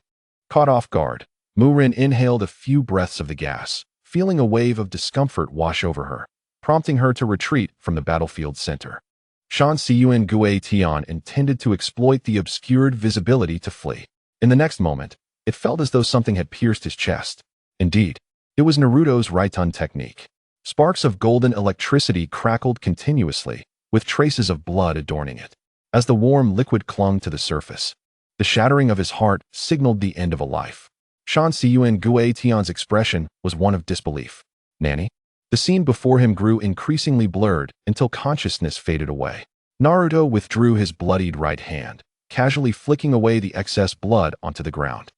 Caught off guard, Mu-Rin inhaled a few breaths of the gas, feeling a wave of discomfort wash over her, prompting her to retreat from the battlefield's center. Shan Siyuan Gue Tian intended to exploit the obscured visibility to flee. In the next moment, It felt as though something had pierced his chest. Indeed, it was Naruto's Raiton technique. Sparks of golden electricity crackled continuously, with traces of blood adorning it. As the warm liquid clung to the surface, the shattering of his heart signaled the end of a life. Shan Guation's expression was one of disbelief. Nanny? The scene before him grew increasingly blurred until consciousness faded away. Naruto withdrew his bloodied right hand, casually flicking away the excess blood onto the ground.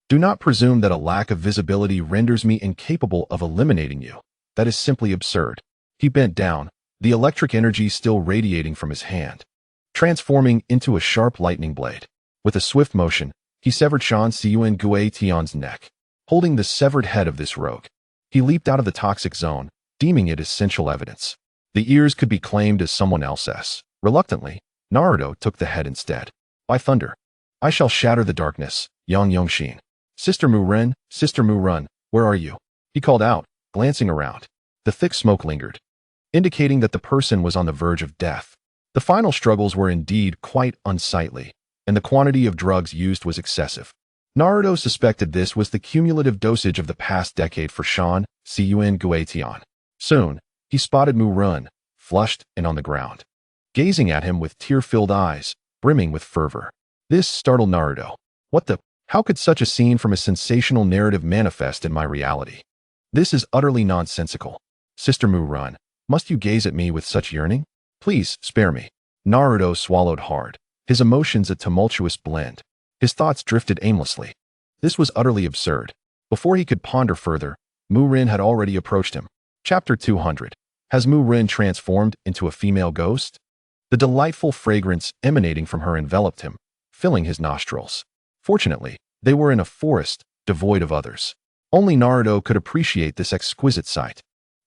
Do not presume that a lack of visibility renders me incapable of eliminating you. That is simply absurd. He bent down, the electric energy still radiating from his hand, transforming into a sharp lightning blade. With a swift motion, he severed Shan Guation's neck. Holding the severed head of this rogue, he leaped out of the toxic zone, deeming it essential evidence. The ears could be claimed as someone else's. Reluctantly, Naruto took the head instead. By thunder, I shall shatter the darkness, Yang Yongshin. Sister Mu-Run, where are you? He called out, glancing around. The thick smoke lingered, indicating that the person was on the verge of death. The final struggles were indeed quite unsightly, and the quantity of drugs used was excessive. Naruto suspected this was the cumulative dosage of the past decade for Shan Guation. Soon, he spotted Mu-Run, flushed and on the ground, gazing at him with tear-filled eyes, brimming with fervor. This startled Naruto. What the? How could such a scene from a sensational narrative manifest in my reality? This is utterly nonsensical. Sister Mu-Run, must you gaze at me with such yearning? Please, spare me. Naruto swallowed hard, his emotions a tumultuous blend. His thoughts drifted aimlessly. This was utterly absurd. Before he could ponder further, Mu-Rin had already approached him. Chapter 200. Has Mu-Rin transformed into a female ghost? The delightful fragrance emanating from her enveloped him, filling his nostrils. Fortunately, they were in a forest, devoid of others. Only Naruto could appreciate this exquisite sight.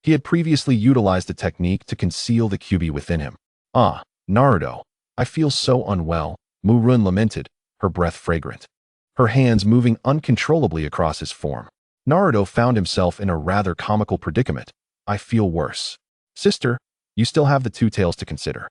He had previously utilized the technique to conceal the Kyuubi within him. Ah, Naruto, I feel so unwell, Mu-Rin lamented, her breath fragrant, her hands moving uncontrollably across his form. Naruto found himself in a rather comical predicament. I feel worse. Sister, you still have the two tails to consider.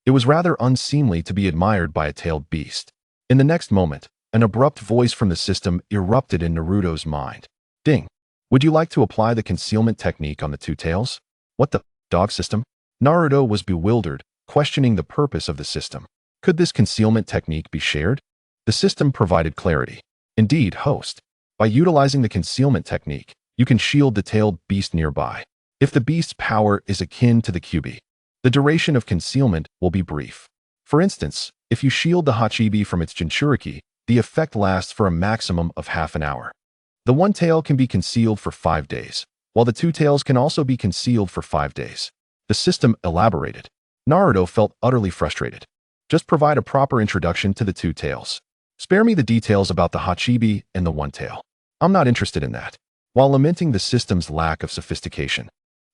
It was rather unseemly to be admired by a tailed beast. In the next moment, an abrupt voice from the system erupted in Naruto's mind. Ding. Would you like to apply the concealment technique on the two tails? What the dog system? Naruto was bewildered, questioning the purpose of the system. Could this concealment technique be shared? The system provided clarity. Indeed, host. By utilizing the concealment technique, you can shield the tailed beast nearby. If the beast's power is akin to the Kyuubi, the duration of concealment will be brief. For instance, if you shield the Hachibi from its Jinchuriki, the effect lasts for a maximum of half an hour. The one tail can be concealed for 5 days, while the two tails can also be concealed for 5 days. The system elaborated. Naruto felt utterly frustrated. Just provide a proper introduction to the two tails. Spare me the details about the Hachibi and the one tail. I'm not interested in that. While lamenting the system's lack of sophistication,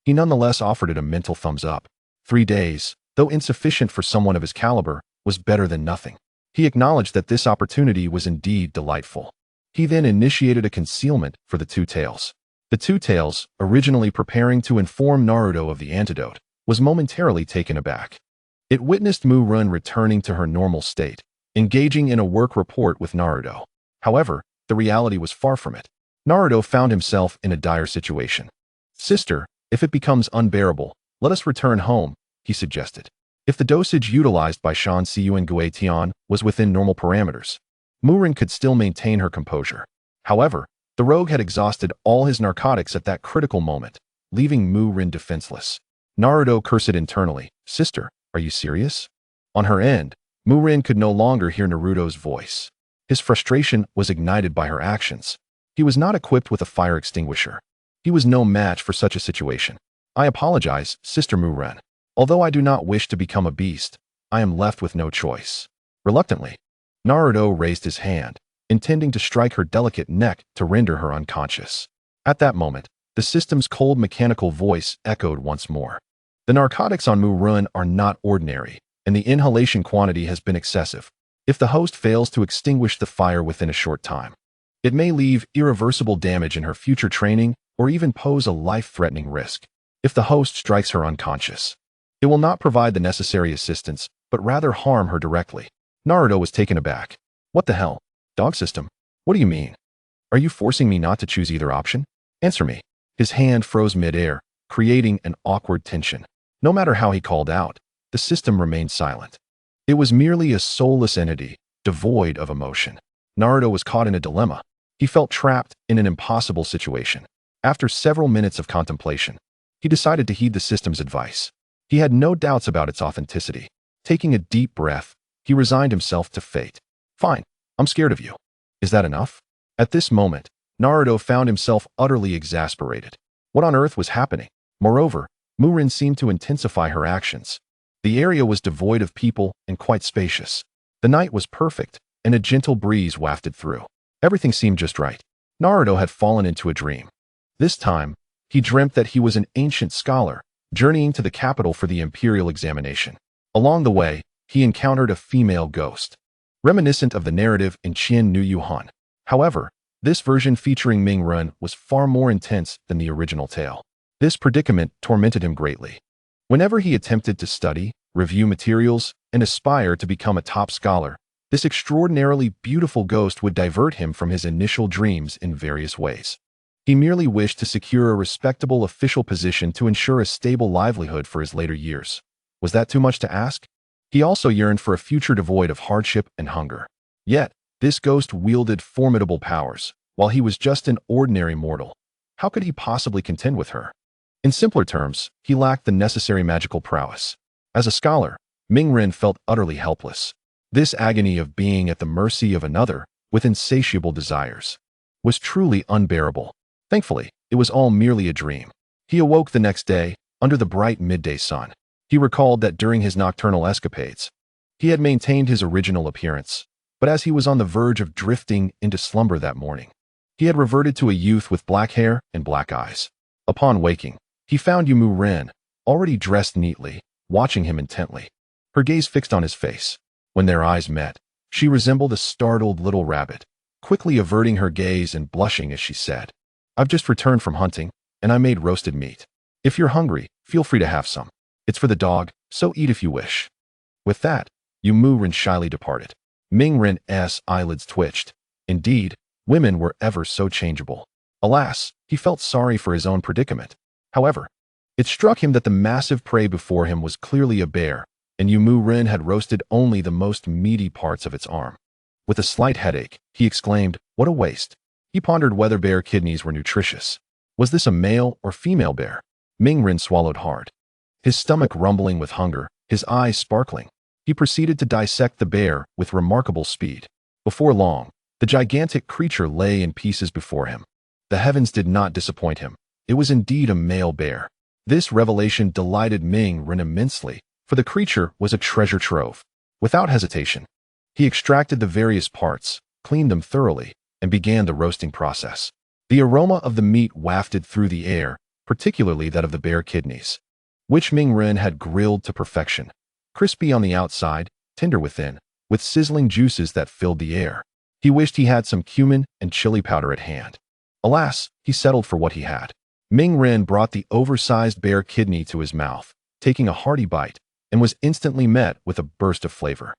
he nonetheless offered it a mental thumbs up. 3 days, though insufficient for someone of his caliber, was better than nothing. He acknowledged that this opportunity was indeed delightful. He then initiated a concealment for the two tails. The two tails, originally preparing to inform Naruto of the antidote, was momentarily taken aback. It witnessed Mu-Run returning to her normal state, engaging in a work report with Naruto. However, the reality was far from it. Naruto found himself in a dire situation. Sister, if it becomes unbearable, let us return home, he suggested. If the dosage utilized by Shan Guation was within normal parameters, Mu-Rin could still maintain her composure. However, the rogue had exhausted all his narcotics at that critical moment, leaving Mu-Rin defenseless. Naruto cursed internally. Sister, are you serious? On her end, Mu-Rin could no longer hear Naruto's voice. His frustration was ignited by her actions. He was not equipped with a fire extinguisher. He was no match for such a situation. I apologize, Sister Mu-Rin. Although I do not wish to become a beast, I am left with no choice. Reluctantly, Naruto raised his hand, intending to strike her delicate neck to render her unconscious. At that moment, the system's cold mechanical voice echoed once more. The narcotics on Mu-Run are not ordinary, and the inhalation quantity has been excessive. If the host fails to extinguish the fire within a short time, it may leave irreversible damage in her future training or even pose a life-threatening risk. If the host strikes her unconscious, it will not provide the necessary assistance, but rather harm her directly. Naruto was taken aback. What the hell? Dog system? What do you mean? Are you forcing me not to choose either option? Answer me. His hand froze mid-air, creating an awkward tension. No matter how he called out, the system remained silent. It was merely a soulless entity, devoid of emotion. Naruto was caught in a dilemma. He felt trapped in an impossible situation. After several minutes of contemplation, he decided to heed the system's advice. He had no doubts about its authenticity. Taking a deep breath, he resigned himself to fate. Fine, I'm scared of you. Is that enough? At this moment, Naruto found himself utterly exasperated. What on earth was happening? Moreover, Murin seemed to intensify her actions. The area was devoid of people and quite spacious. The night was perfect, and a gentle breeze wafted through. Everything seemed just right. Naruto had fallen into a dream. This time, he dreamt that he was an ancient scholar, journeying to the capital for the imperial examination. Along the way, he encountered a female ghost, reminiscent of the narrative in Chien Nu Yuhan. However, this version featuring Ming Ren was far more intense than the original tale. This predicament tormented him greatly. Whenever he attempted to study, review materials, and aspire to become a top scholar, this extraordinarily beautiful ghost would divert him from his initial dreams in various ways. He merely wished to secure a respectable official position to ensure a stable livelihood for his later years. Was that too much to ask? He also yearned for a future devoid of hardship and hunger. Yet, this ghost wielded formidable powers, while he was just an ordinary mortal. How could he possibly contend with her? In simpler terms, he lacked the necessary magical prowess. As a scholar, Ming Ren felt utterly helpless. This agony of being at the mercy of another, with insatiable desires, was truly unbearable. Thankfully, it was all merely a dream. He awoke the next day, under the bright midday sun. He recalled that during his nocturnal escapades, he had maintained his original appearance, but as he was on the verge of drifting into slumber that morning, he had reverted to a youth with black hair and black eyes. Upon waking, he found Yumu Ren, already dressed neatly, watching him intently, her gaze fixed on his face. When their eyes met, she resembled a startled little rabbit, quickly averting her gaze and blushing as she said, "I've just returned from hunting, and I made roasted meat. If you're hungry, feel free to have some. It's for the dog, so eat if you wish." With that, Yumu Ren shyly departed. Ming Ren's eyelids twitched. Indeed, women were ever so changeable. Alas, he felt sorry for his own predicament. However, it struck him that the massive prey before him was clearly a bear, and Yumu Ren had roasted only the most meaty parts of its arm. With a slight headache, he exclaimed, "What a waste." He pondered whether bear kidneys were nutritious. Was this a male or female bear? Ming Ren swallowed hard, his stomach rumbling with hunger, his eyes sparkling. He proceeded to dissect the bear with remarkable speed. Before long, the gigantic creature lay in pieces before him. The heavens did not disappoint him. It was indeed a male bear. This revelation delighted Ming Ren immensely, for the creature was a treasure trove. Without hesitation, he extracted the various parts, cleaned them thoroughly, and began the roasting process. The aroma of the meat wafted through the air, particularly that of the bear kidneys, which Ming Ren had grilled to perfection. Crispy on the outside, tender within, with sizzling juices that filled the air. He wished he had some cumin and chili powder at hand. Alas, he settled for what he had. Ming Ren brought the oversized bear kidney to his mouth, taking a hearty bite, and was instantly met with a burst of flavor.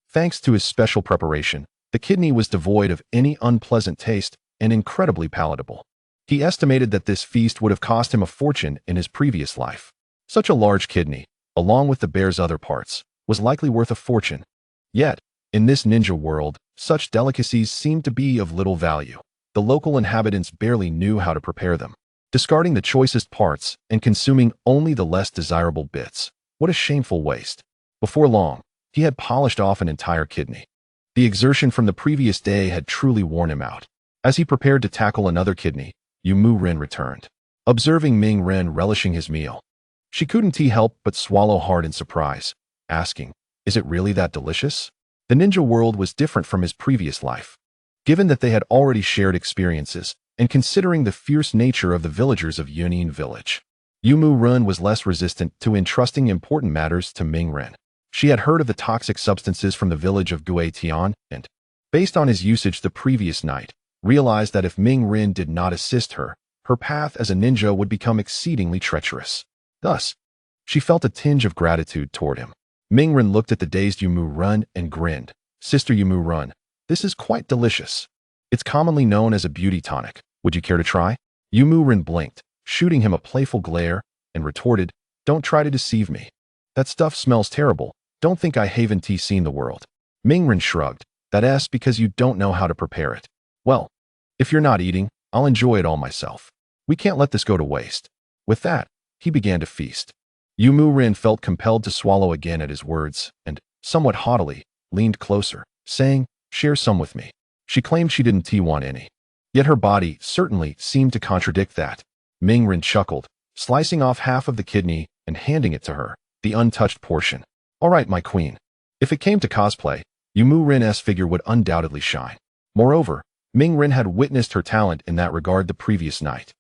Thanks to his special preparation, the kidney was devoid of any unpleasant taste and incredibly palatable. He estimated that this feast would have cost him a fortune in his previous life. Such a large kidney, along with the bear's other parts, was likely worth a fortune. Yet, in this ninja world, such delicacies seemed to be of little value. The local inhabitants barely knew how to prepare them, discarding the choicest parts and consuming only the less desirable bits. What a shameful waste. Before long, he had polished off an entire kidney. The exertion from the previous day had truly worn him out. As he prepared to tackle another kidney, Yumu Ren returned. Observing Ming Ren relishing his meal, she couldn't help but swallow hard in surprise, asking, "Is it really that delicious?" The ninja world was different from his previous life. Given that they had already shared experiences, and considering the fierce nature of the villagers of Yunin village, Yumu Ren was less resistant to entrusting important matters to Ming Ren. She had heard of the toxic substances from the village of Guetian and, based on his usage the previous night, realized that if Ming Ren did not assist her, her path as a ninja would become exceedingly treacherous. Thus, she felt a tinge of gratitude toward him. Ming Ren looked at the dazed Yumu Ren and grinned. "Sister Yumu Ren, this is quite delicious. It's commonly known as a beauty tonic. Would you care to try? Rin blinked, shooting him a playful glare, and retorted, "Don't try to deceive me. That stuff smells terrible. Don't think I haven't seen the world." Rin shrugged. "That's because you don't know how to prepare it." "Well, if you're not eating, I'll enjoy it all myself. We can't let this go to waste." With that, he began to feast. Rin felt compelled to swallow again at his words, and, somewhat haughtily, leaned closer, saying, "Share some with me." She claimed she didn't want any. Yet her body certainly seemed to contradict that. Rin chuckled, slicing off half of the kidney and handing it to her, the untouched portion. "All right, my queen." If it came to cosplay, Rin's figure would undoubtedly shine. Moreover, Rin had witnessed her talent in that regard the previous night.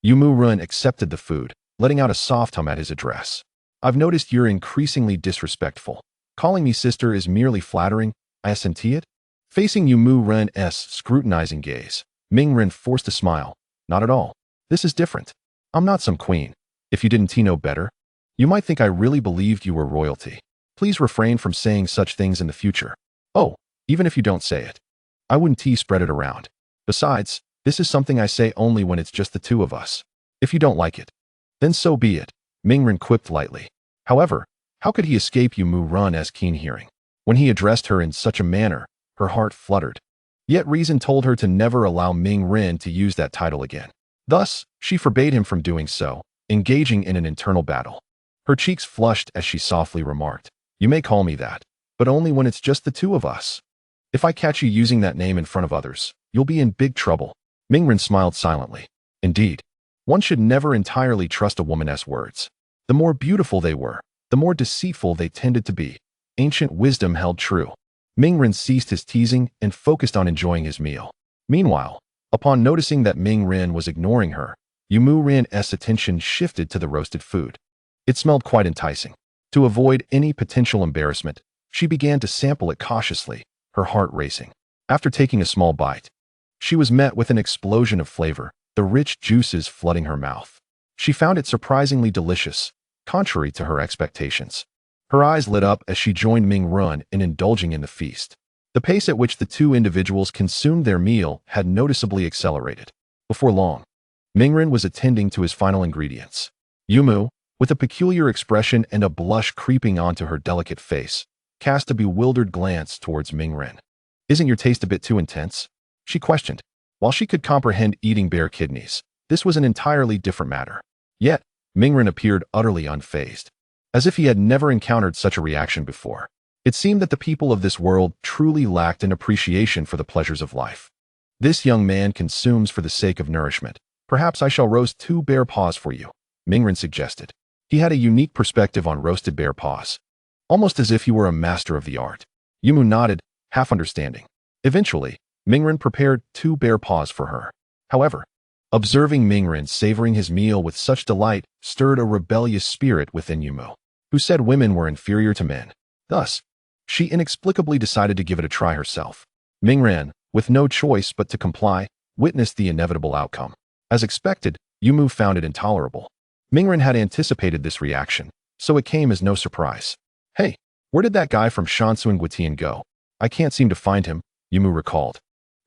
Rin accepted the food, letting out a soft hum at his address. "I've noticed you're increasingly disrespectful. Calling me sister is merely flattering, I assent it?" Facing Rin's scrutinizing gaze, Rin forced a smile. "Not at all. This is different. I'm not some queen. If you didn't know better, you might think I really believed you were royalty. Please refrain from saying such things in the future. Oh, even if you don't say it, I wouldn't spread it around. Besides, this is something I say only when it's just the two of us. If you don't like it, then so be it," Rin quipped lightly. However, how could he escape Rin's keen hearing? When he addressed her in such a manner, her heart fluttered. Yet reason told her to never allow Rin to use that title again. Thus, she forbade him from doing so, engaging in an internal battle. Her cheeks flushed as she softly remarked, "You may call me that, but only when it's just the two of us. If I catch you using that name in front of others, you'll be in big trouble." Rin smiled silently. Indeed, one should never entirely trust a woman's words. The more beautiful they were, the more deceitful they tended to be. Ancient wisdom held true. Rin ceased his teasing and focused on enjoying his meal. Meanwhile, upon noticing that Rin was ignoring her, Rin's attention shifted to the roasted food. It smelled quite enticing. To avoid any potential embarrassment, she began to sample it cautiously, her heart racing. After taking a small bite, she was met with an explosion of flavor, the rich juices flooding her mouth. She found it surprisingly delicious, contrary to her expectations. Her eyes lit up as she joined Rin in indulging in the feast. The pace at which the two individuals consumed their meal had noticeably accelerated. Before long, Rin was attending to his final ingredients. With a peculiar expression and a blush creeping onto her delicate face, cast a bewildered glance towards Rin. "Isn't your taste a bit too intense?" she questioned. While she could comprehend eating bare kidneys, this was an entirely different matter. Yet, Rin appeared utterly unfazed, as if he had never encountered such a reaction before. It seemed that the people of this world truly lacked an appreciation for the pleasures of life. "This young man consumes for the sake of nourishment. Perhaps I shall roast 2 bear paws for you," Rin suggested. He had a unique perspective on roasted bear paws, almost as if he were a master of the art. Nodded, half understanding. Eventually, Rin prepared 2 bear paws for her. However, observing Rin savoring his meal with such delight stirred a rebellious spirit within who said women were inferior to men. Thus, she inexplicably decided to give it a try herself. Rin, with no choice but to comply, witnessed the inevitable outcome. As expected, found it intolerable. Rin had anticipated this reaction, so it came as no surprise. "Hey, where did that guy from Shansuing go? I can't seem to find him," recalled.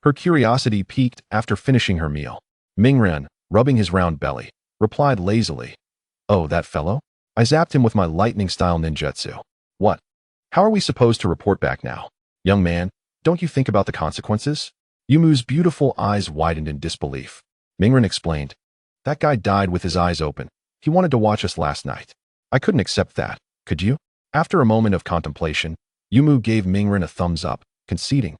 Her curiosity piqued after finishing her meal. Rin, rubbing his round belly, replied lazily, "Oh, that fellow? I zapped him with my lightning-style ninjutsu." "What? How are we supposed to report back now? Young man, don't you think about the consequences?" Yumu's beautiful eyes widened in disbelief. Rin explained, "That guy died with his eyes open. He wanted to watch us last night. I couldn't accept that, could you?" After a moment of contemplation, Yumu gave Rin a thumbs up, conceding,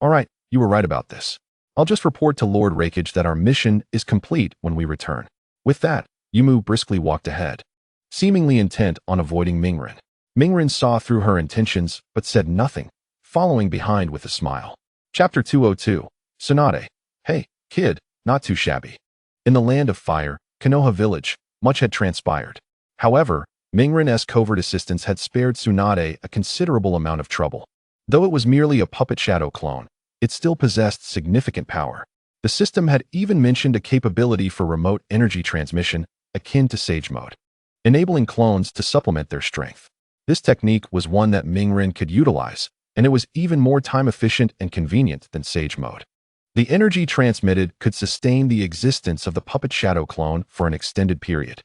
"All right, you were right about this. I'll just report to Lord Rakage that our mission is complete when we return." With that, Yumu briskly walked ahead, seemingly intent on avoiding Rin. Rin saw through her intentions but said nothing, following behind with a smile. Chapter 202, Tsunade. "Hey, kid, not too shabby." In the land of fire, Konoha village, much had transpired. However, Rin's covert assistance had spared Tsunade a considerable amount of trouble. Though it was merely a puppet shadow clone, it still possessed significant power. The system had even mentioned a capability for remote energy transmission akin to Sage Mode, enabling clones to supplement their strength. This technique was one that Rin could utilize, and it was even more time-efficient and convenient than Sage Mode. The energy transmitted could sustain the existence of the puppet shadow clone for an extended period,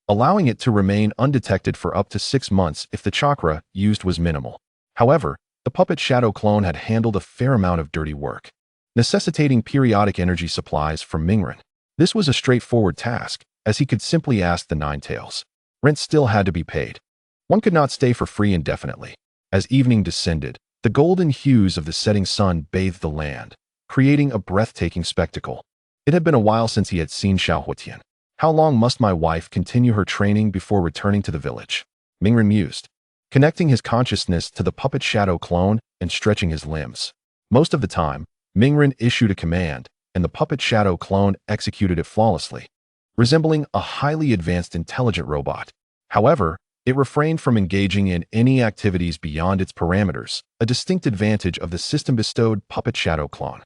allowing it to remain undetected for up to 6 months if the chakra used was minimal. However, the puppet shadow clone had handled a fair amount of dirty work, necessitating periodic energy supplies from Mingren. This was a straightforward task, as he could simply ask the Nine Tails. Rent still had to be paid. One could not stay for free indefinitely. As evening descended, the golden hues of the setting sun bathed the land, creating a breathtaking spectacle. It had been a while since he had seen Xiaohuitian. How long must my wife continue her training before returning to the village? Mingren mused, connecting his consciousness to the puppet shadow clone and stretching his limbs. Most of the time, Mingren issued a command, and the puppet shadow clone executed it flawlessly, resembling a highly advanced intelligent robot. However, it refrained from engaging in any activities beyond its parameters, a distinct advantage of the system-bestowed puppet shadow clone.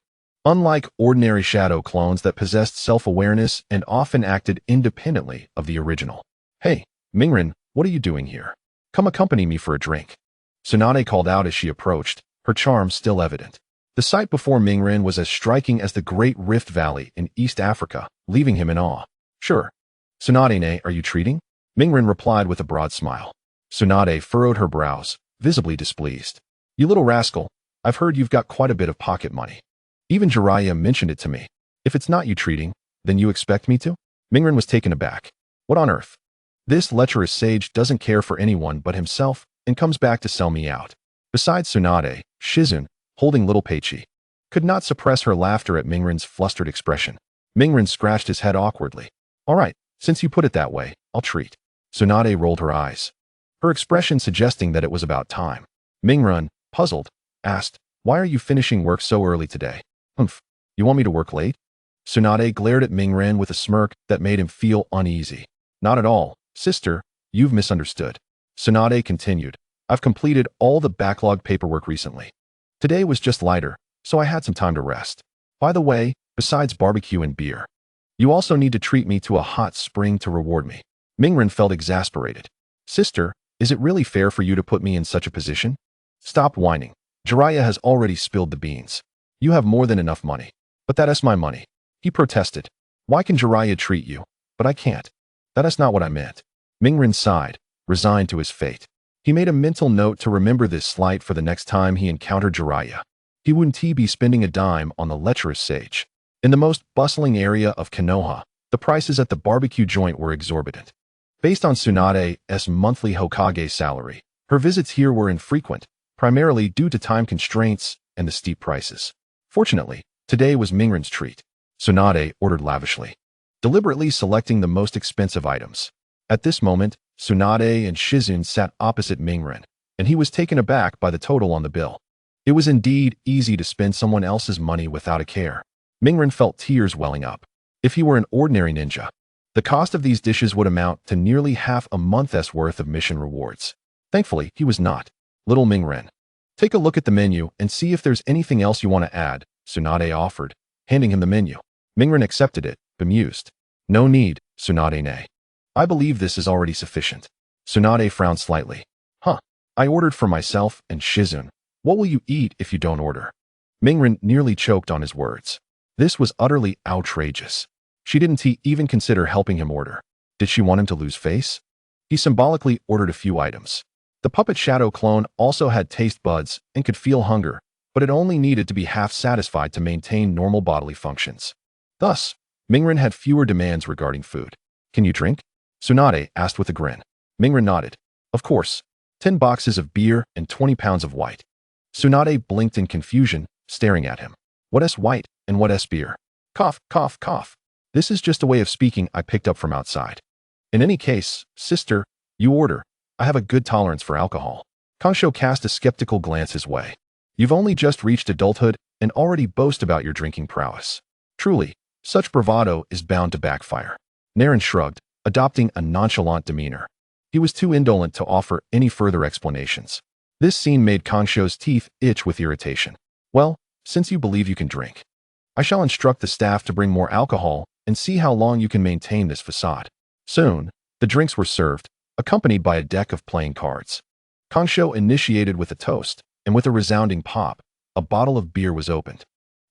Unlike ordinary shadow clones that possessed self-awareness and often acted independently of the original. Hey, Mingren, what are you doing here? Come accompany me for a drink. Tsunade called out as she approached, her charm still evident. The sight before Mingren was as striking as the Great Rift Valley in East Africa, leaving him in awe. Sure. Tsunade, are you treating? Mingren replied with a broad smile. Tsunade furrowed her brows, visibly displeased. You little rascal, I've heard you've got quite a bit of pocket money. Even Jiraiya mentioned it to me. If it's not you treating, then you expect me to? Mingren was taken aback. What on earth? This lecherous sage doesn't care for anyone but himself and comes back to sell me out. Besides Tsunade, Shizune, holding little Peichi, could not suppress her laughter at Mingren's flustered expression. Mingren scratched his head awkwardly. All right, since you put it that way, I'll treat. Tsunade rolled her eyes, her expression suggesting that it was about time. Mingren, puzzled, asked, why are you finishing work so early today? Humph, you want me to work late? Tsunade glared at Mingren with a smirk that made him feel uneasy. Not at all, sister, you've misunderstood. Tsunade continued, I've completed all the backlog paperwork recently. Today was just lighter, so I had some time to rest. By the way, besides barbecue and beer, you also need to treat me to a hot spring to reward me. Mingren felt exasperated. Sister, is it really fair for you to put me in such a position? Stop whining. Jiraiya has already spilled the beans. You have more than enough money. But that is my money. He protested. Why can Jiraiya treat you, but I can't? That is not what I meant. Mingren sighed, resigned to his fate. He made a mental note to remember this slight for the next time he encountered Jiraiya. He wouldn't be spending a dime on the lecherous sage. In the most bustling area of Konoha, the prices at the barbecue joint were exorbitant. Based on Tsunade's monthly Hokage salary, her visits here were infrequent, primarily due to time constraints and the steep prices. Fortunately, today was Mingren's treat. Tsunade ordered lavishly, deliberately selecting the most expensive items. At this moment, Tsunade and Shizune sat opposite Mingren, and he was taken aback by the total on the bill. It was indeed easy to spend someone else's money without a care. Mingren felt tears welling up. If he were an ordinary ninja, the cost of these dishes would amount to nearly half a month's worth of mission rewards. Thankfully, he was not. Little Mingren, take a look at the menu and see if there's anything else you want to add, Tsunade offered, handing him the menu. Mingren accepted it, bemused. No need, Tsunade. I believe this is already sufficient. Tsunade frowned slightly. I ordered for myself and Shizune. What will you eat if you don't order? Mingren nearly choked on his words. This was utterly outrageous. She didn't even consider helping him order. Did she want him to lose face? He symbolically ordered a few items. The puppet shadow clone also had taste buds and could feel hunger, but it only needed to be half satisfied to maintain normal bodily functions. Thus, Mingren had fewer demands regarding food. Can you drink? Tsunade asked with a grin. Mingren nodded. Of course. 10 boxes of beer and 20 pounds of white. Tsunade blinked in confusion, staring at him. What is white and what is beer? Cough, cough, cough. This is just a way of speaking I picked up from outside. In any case, sister, you order. I have a good tolerance for alcohol. Kansho cast a skeptical glance his way. You've only just reached adulthood and already boast about your drinking prowess. Truly, such bravado is bound to backfire. Naren shrugged, adopting a nonchalant demeanor. He was too indolent to offer any further explanations. This scene made Kansho's teeth itch with irritation. Well, since you believe you can drink, I shall instruct the staff to bring more alcohol and see how long you can maintain this facade. Soon, the drinks were served, accompanied by a deck of playing cards. Kansho initiated with a toast, and with a resounding pop, a bottle of beer was opened.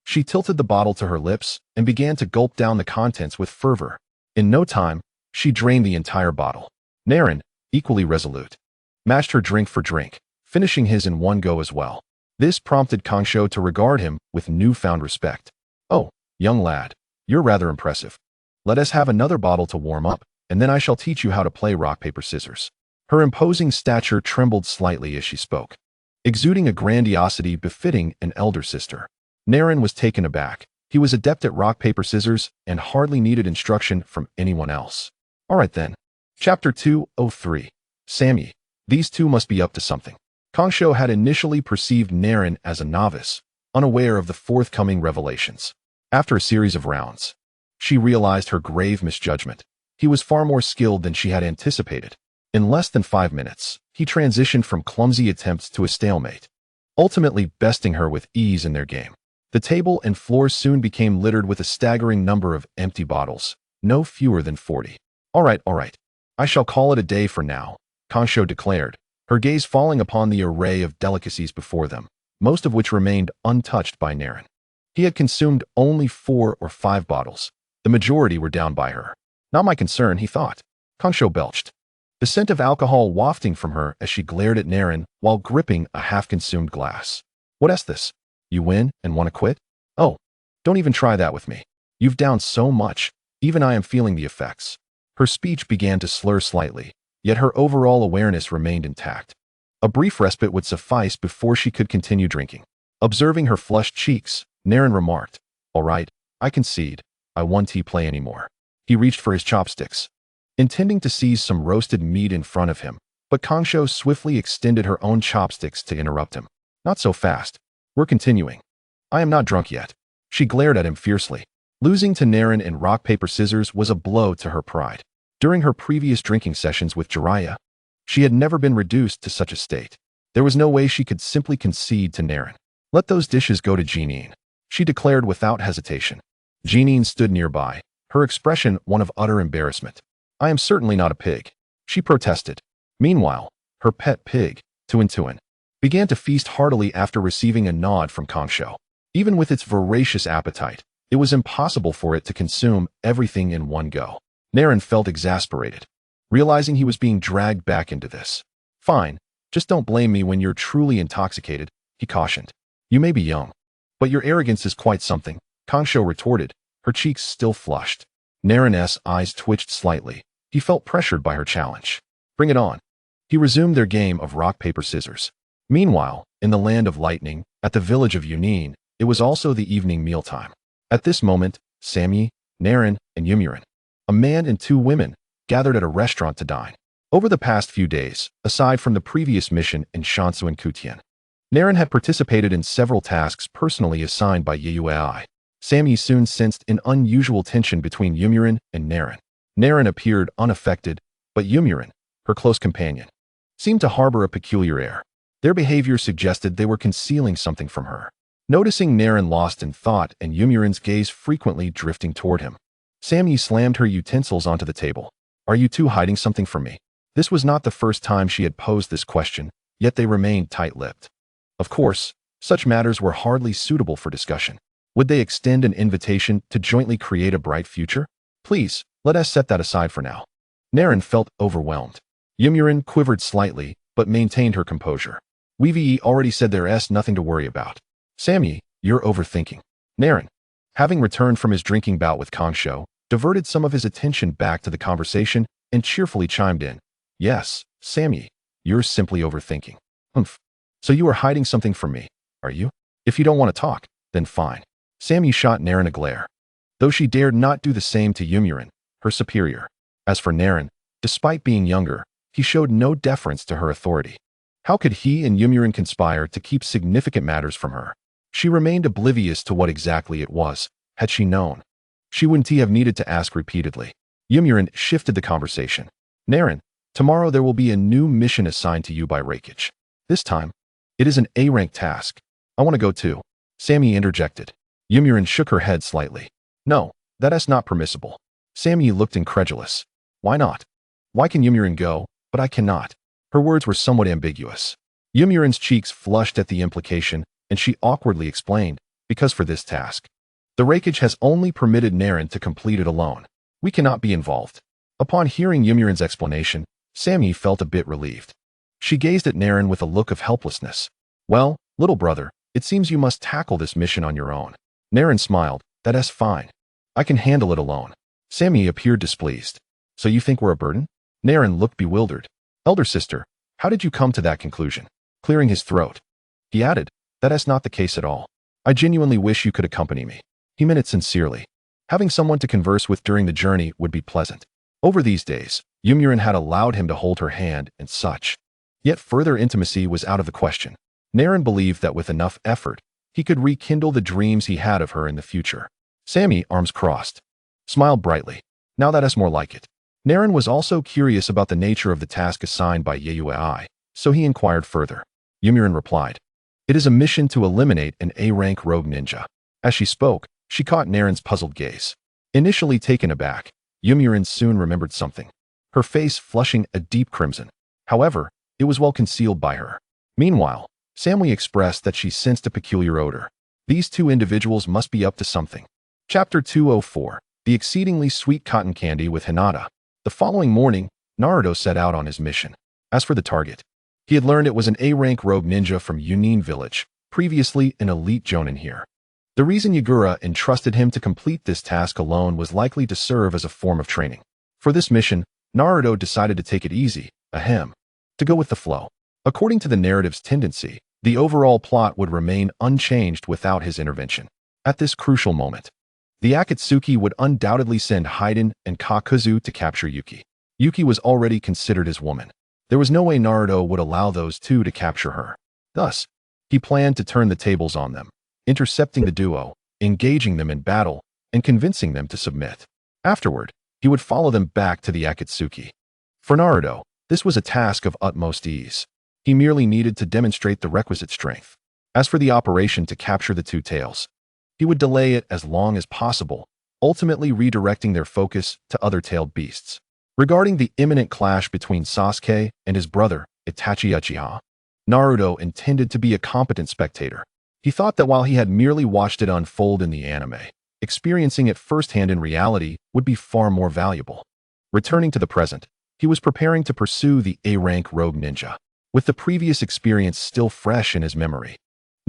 She tilted the bottle to her lips and began to gulp down the contents with fervor. In no time, she drained the entire bottle. Naren, equally resolute, matched her drink for drink, finishing his in one go as well. This prompted Kangsho to regard him with newfound respect. "Oh, young lad, you're rather impressive. Let us have another bottle to warm up, and then I shall teach you how to play rock, paper, scissors." Her imposing stature trembled slightly as she spoke, exuding a grandiosity befitting an elder sister. Naren was taken aback. He was adept at rock, paper, scissors and hardly needed instruction from anyone else. All right then. Chapter 203. Sammy. These two must be up to something. Kangsho had initially perceived Naren as a novice, unaware of the forthcoming revelations. After a series of rounds, she realized her grave misjudgment. He was far more skilled than she had anticipated. In less than 5 minutes, he transitioned from clumsy attempts to a stalemate, ultimately besting her with ease in their game. The table and floor soon became littered with a staggering number of empty bottles, no fewer than 40. All right. I shall call it a day for now," Kangsho declared, her gaze falling upon the array of delicacies before them, most of which remained untouched by Naren. He had consumed only 4 or 5 bottles. The majority were down by her. Not my concern, he thought. Kangsho belched, the scent of alcohol wafting from her as she glared at Naren while gripping a half-consumed glass. "What's this? You win and want to quit? Oh, don't even try that with me. You've downed so much, even I am feeling the effects." Her speech began to slur slightly, yet her overall awareness remained intact. A brief respite would suffice before she could continue drinking. Observing her flushed cheeks, Naren remarked, "All right, I concede. I won't play anymore." He reached for his chopsticks, intending to seize some roasted meat in front of him, but Kangsho swiftly extended her own chopsticks to interrupt him. "Not so fast. We're continuing. I am not drunk yet." She glared at him fiercely. Losing to Naren in rock, paper, scissors was a blow to her pride. During her previous drinking sessions with Jiraiya, she had never been reduced to such a state. There was no way she could simply concede to Naren. "Let those dishes go to Jeanine," she declared without hesitation. Jeanine stood nearby, her expression one of utter embarrassment. "I am certainly not a pig," she protested. Meanwhile, her pet pig, Tuin, began to feast heartily after receiving a nod from Kangsho. Even with its voracious appetite, it was impossible for it to consume everything in one go. Naren felt exasperated, realizing he was being dragged back into this. "Fine, just don't blame me when you're truly intoxicated," he cautioned. "You may be young, but your arrogance is quite something," Kangsho retorted, her cheeks still flushed. Naren's eyes twitched slightly. He felt pressured by her challenge. "Bring it on." He resumed their game of rock, paper, scissors. Meanwhile, in the land of lightning, at the village of Yunin, it was also the evening mealtime. At this moment, Sammy, Naren, and Yomurin, a man and 2 women, gathered at a restaurant to dine. Over the past few days, aside from the previous mission in Shansu and Kutian, Naren had participated in several tasks personally assigned by Yui. Sammy soon sensed an unusual tension between Yomurin and Naren. Naren appeared unaffected, but Yomurin, her close companion, seemed to harbor a peculiar air. Their behavior suggested they were concealing something from her. Noticing Naren lost in thought and Yomurin's gaze frequently drifting toward him, Sammy slammed her utensils onto the table. "Are you two hiding something from me?" This was not the first time she had posed this question, yet they remained tight-lipped. Of course, such matters were hardly suitable for discussion. Would they extend an invitation to jointly create a bright future? "Please, let us set that aside for now." Naren felt overwhelmed. Yomurin quivered slightly, but maintained her composure. "We've already said there's nothing to worry about." "Sammy, you're overthinking." Naren, having returned from his drinking bout with Kangsho, diverted some of his attention back to the conversation and cheerfully chimed in. "Yes, Sammy, you're simply overthinking." "Humph. So you are hiding something from me, are you? If you don't want to talk, then fine." Sammy shot Naren a glare, though she dared not do the same to Yomurin, her superior. As for Naren, despite being younger, he showed no deference to her authority. How could he and Yomurin conspire to keep significant matters from her? She remained oblivious to what exactly it was. Had she known, she wouldn't have needed to ask repeatedly. Yomurin shifted the conversation. "Naren, tomorrow there will be a new mission assigned to you by Reikage. This time, it is an A-rank task. I want to go too." Sammy interjected. Yomurin shook her head slightly. "No, that's not permissible." Sammy looked incredulous. "Why not? Why can Yomurin go, but I cannot?" Her words were somewhat ambiguous. Yomurin's cheeks flushed at the implication, and she awkwardly explained, because for this task, the Raikage has only permitted Naren to complete it alone. We cannot be involved. Upon hearing Yomurin's explanation, Sammy felt a bit relieved. She gazed at Naren with a look of helplessness. Well, little brother, it seems you must tackle this mission on your own. Naren smiled. That's fine. I can handle it alone. Sammy appeared displeased. So you think we're a burden? Naren looked bewildered. Elder sister, how did you come to that conclusion? Clearing his throat, he added, that's not the case at all. I genuinely wish you could accompany me. He meant it sincerely. Having someone to converse with during the journey would be pleasant. Over these days, Yomurin had allowed him to hold her hand and such. Yet further intimacy was out of the question. Naren believed that with enough effort, he could rekindle the dreams he had of her in the future. Sammy, arms crossed, smiled brightly. Now that's more like it. Naren was also curious about the nature of the task assigned by Yui, so he inquired further. Yomurin replied, it is a mission to eliminate an A-rank rogue ninja. As she spoke, she caught Naren's puzzled gaze. Initially taken aback, Yomurin soon remembered something, her face flushing a deep crimson. However, it was well concealed by her. Meanwhile, Sammy expressed that she sensed a peculiar odor. These two individuals must be up to something. Chapter 204, The Exceedingly Sweet Cotton Candy with Hinata. The following morning, Naruto set out on his mission. As for the target, he had learned it was an A-rank rogue ninja from Yunin village, previously an elite jonin here. The reason Yagura entrusted him to complete this task alone was likely to serve as a form of training. For this mission, Naruto decided to take it easy, to go with the flow. According to the narrative's tendency, the overall plot would remain unchanged without his intervention. At this crucial moment, the Akatsuki would undoubtedly send Haiden and Kakuzu to capture Yuki. Yuki was already considered his woman. There was no way Naruto would allow those two to capture her. Thus, he planned to turn the tables on them, intercepting the duo, engaging them in battle, and convincing them to submit. Afterward, he would follow them back to the Akatsuki. For Naruto, this was a task of utmost ease. He merely needed to demonstrate the requisite strength. As for the operation to capture the two tails, he would delay it as long as possible, ultimately redirecting their focus to other tailed beasts. Regarding the imminent clash between Sasuke and his brother, Itachi Uchiha, Naruto intended to be a competent spectator. He thought that while he had merely watched it unfold in the anime, experiencing it firsthand in reality would be far more valuable. Returning to the present, he was preparing to pursue the A-rank rogue ninja. With the previous experience still fresh in his memory,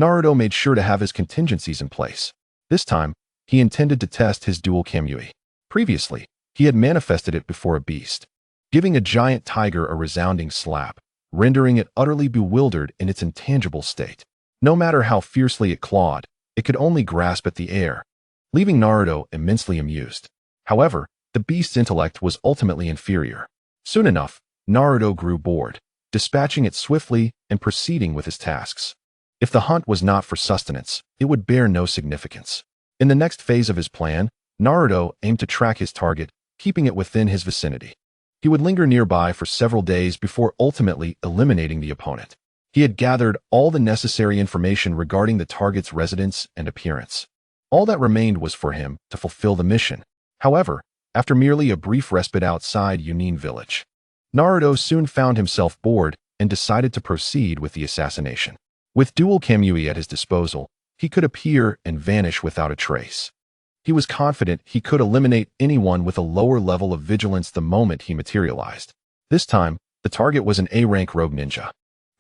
Naruto made sure to have his contingencies in place. This time, he intended to test his dual Kamui. Previously, he had manifested it before a beast, giving a giant tiger a resounding slap, rendering it utterly bewildered in its intangible state. No matter how fiercely it clawed, it could only grasp at the air, leaving Naruto immensely amused. However, the beast's intellect was ultimately inferior. Soon enough, Naruto grew bored, dispatching it swiftly and proceeding with his tasks. If the hunt was not for sustenance, it would bear no significance. In the next phase of his plan, Naruto aimed to track his target, keeping it within his vicinity. He would linger nearby for several days before ultimately eliminating the opponent. He had gathered all the necessary information regarding the target's residence and appearance. All that remained was for him to fulfill the mission. However, after merely a brief respite outside Yunin village, Naruto soon found himself bored and decided to proceed with the assassination. With dual Kamui at his disposal, he could appear and vanish without a trace. He was confident he could eliminate anyone with a lower level of vigilance the moment he materialized. This time, the target was an A-rank rogue ninja,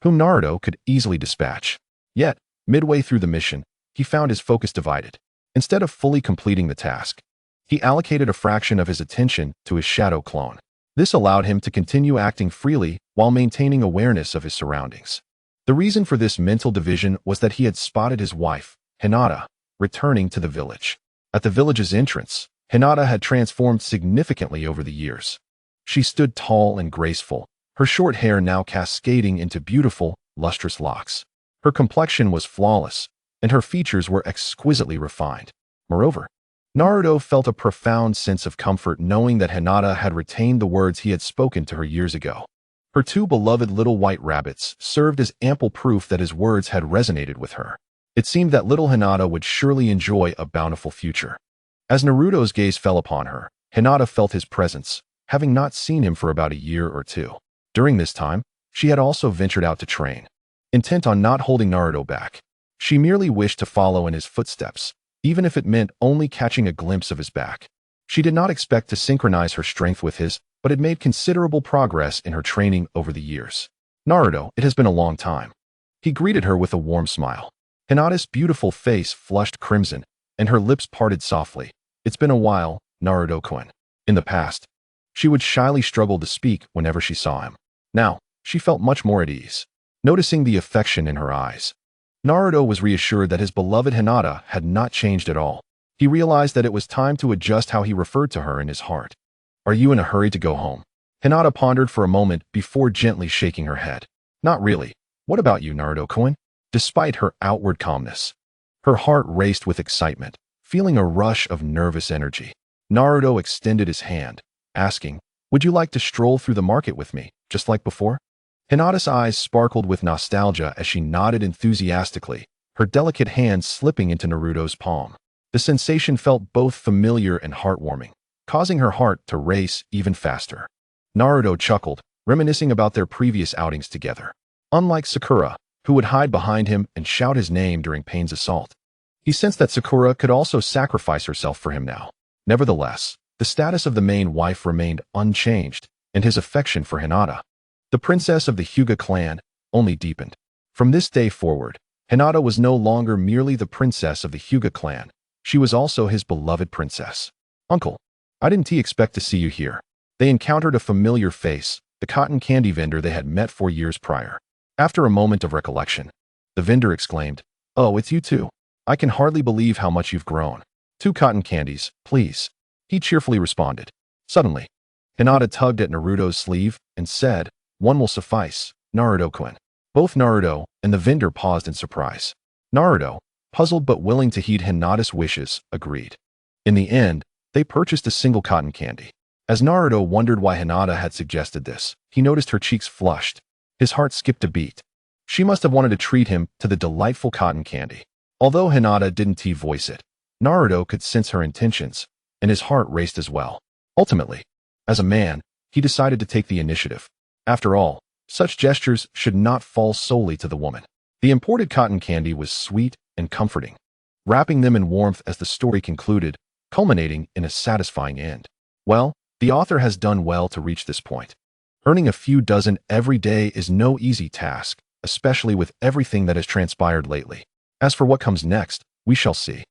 whom Naruto could easily dispatch. Yet, midway through the mission, he found his focus divided. Instead of fully completing the task, he allocated a fraction of his attention to his shadow clone. This allowed him to continue acting freely while maintaining awareness of his surroundings. The reason for this mental division was that he had spotted his wife, Hinata, returning to the village. At the village's entrance, Hinata had transformed significantly over the years. She stood tall and graceful, her short hair now cascading into beautiful, lustrous locks. Her complexion was flawless, and her features were exquisitely refined. Moreover, Naruto felt a profound sense of comfort knowing that Hinata had retained the words he had spoken to her years ago. Her two beloved little white rabbits served as ample proof that his words had resonated with her. It seemed that little Hinata would surely enjoy a bountiful future. As Naruto's gaze fell upon her, Hinata felt his presence, having not seen him for about a year or two. During this time, she had also ventured out to train. Intent on not holding Naruto back, She merely wished to follow in his footsteps, even if it meant only catching a glimpse of his back. She did not expect to synchronize her strength with his, but had made considerable progress in her training over the years. Naruto, it has been a long time. He greeted her with a warm smile. Hinata's beautiful face flushed crimson, and her lips parted softly. It's been a while, Naruto-kun. In the past, she would shyly struggle to speak whenever she saw him. Now, she felt much more at ease. Noticing the affection in her eyes, Naruto was reassured that his beloved Hinata had not changed at all. He realized that it was time to adjust how he referred to her in his heart. Are you in a hurry to go home? Hinata pondered for a moment before gently shaking her head. Not really. What about you, Naruto-kun? Despite her outward calmness, her heart raced with excitement, feeling a rush of nervous energy. Naruto extended his hand, asking, would you like to stroll through the market with me, just like before? Hinata's eyes sparkled with nostalgia as she nodded enthusiastically, her delicate hand slipping into Naruto's palm. The sensation felt both familiar and heartwarming, causing her heart to race even faster. Naruto chuckled, reminiscing about their previous outings together. Unlike Sakura, who would hide behind him and shout his name during Pain's assault, he sensed that Sakura could also sacrifice herself for him now. Nevertheless, the status of the main wife remained unchanged, and his affection for Hinata, the princess of the Hyuga clan, only deepened. From this day forward, Hinata was no longer merely the princess of the Hyuga clan. She was also his beloved princess. Uncle, I didn't expect to see you here. They encountered a familiar face, the cotton candy vendor they had met 4 years prior. After a moment of recollection, the vendor exclaimed, oh, it's you too. I can hardly believe how much you've grown. 2 cotton candies, please. He cheerfully responded. Suddenly, Hinata tugged at Naruto's sleeve and said, one will suffice, Naruto-kun. Both Naruto and the vendor paused in surprise. Naruto, puzzled but willing to heed Hinata's wishes, agreed. In the end, they purchased a single cotton candy. As Naruto wondered why Hinata had suggested this, he noticed her cheeks flushed. His heart skipped a beat. She must have wanted to treat him to the delightful cotton candy. Although Hinata didn't voice it, Naruto could sense her intentions, and his heart raced as well. Ultimately, as a man, he decided to take the initiative. After all, such gestures should not fall solely to the woman. The imported cotton candy was sweet and comforting, wrapping them in warmth as the story concluded, culminating in a satisfying end. Well, the author has done well to reach this point. Earning a few dozen every day is no easy task, especially with everything that has transpired lately. As for what comes next, we shall see.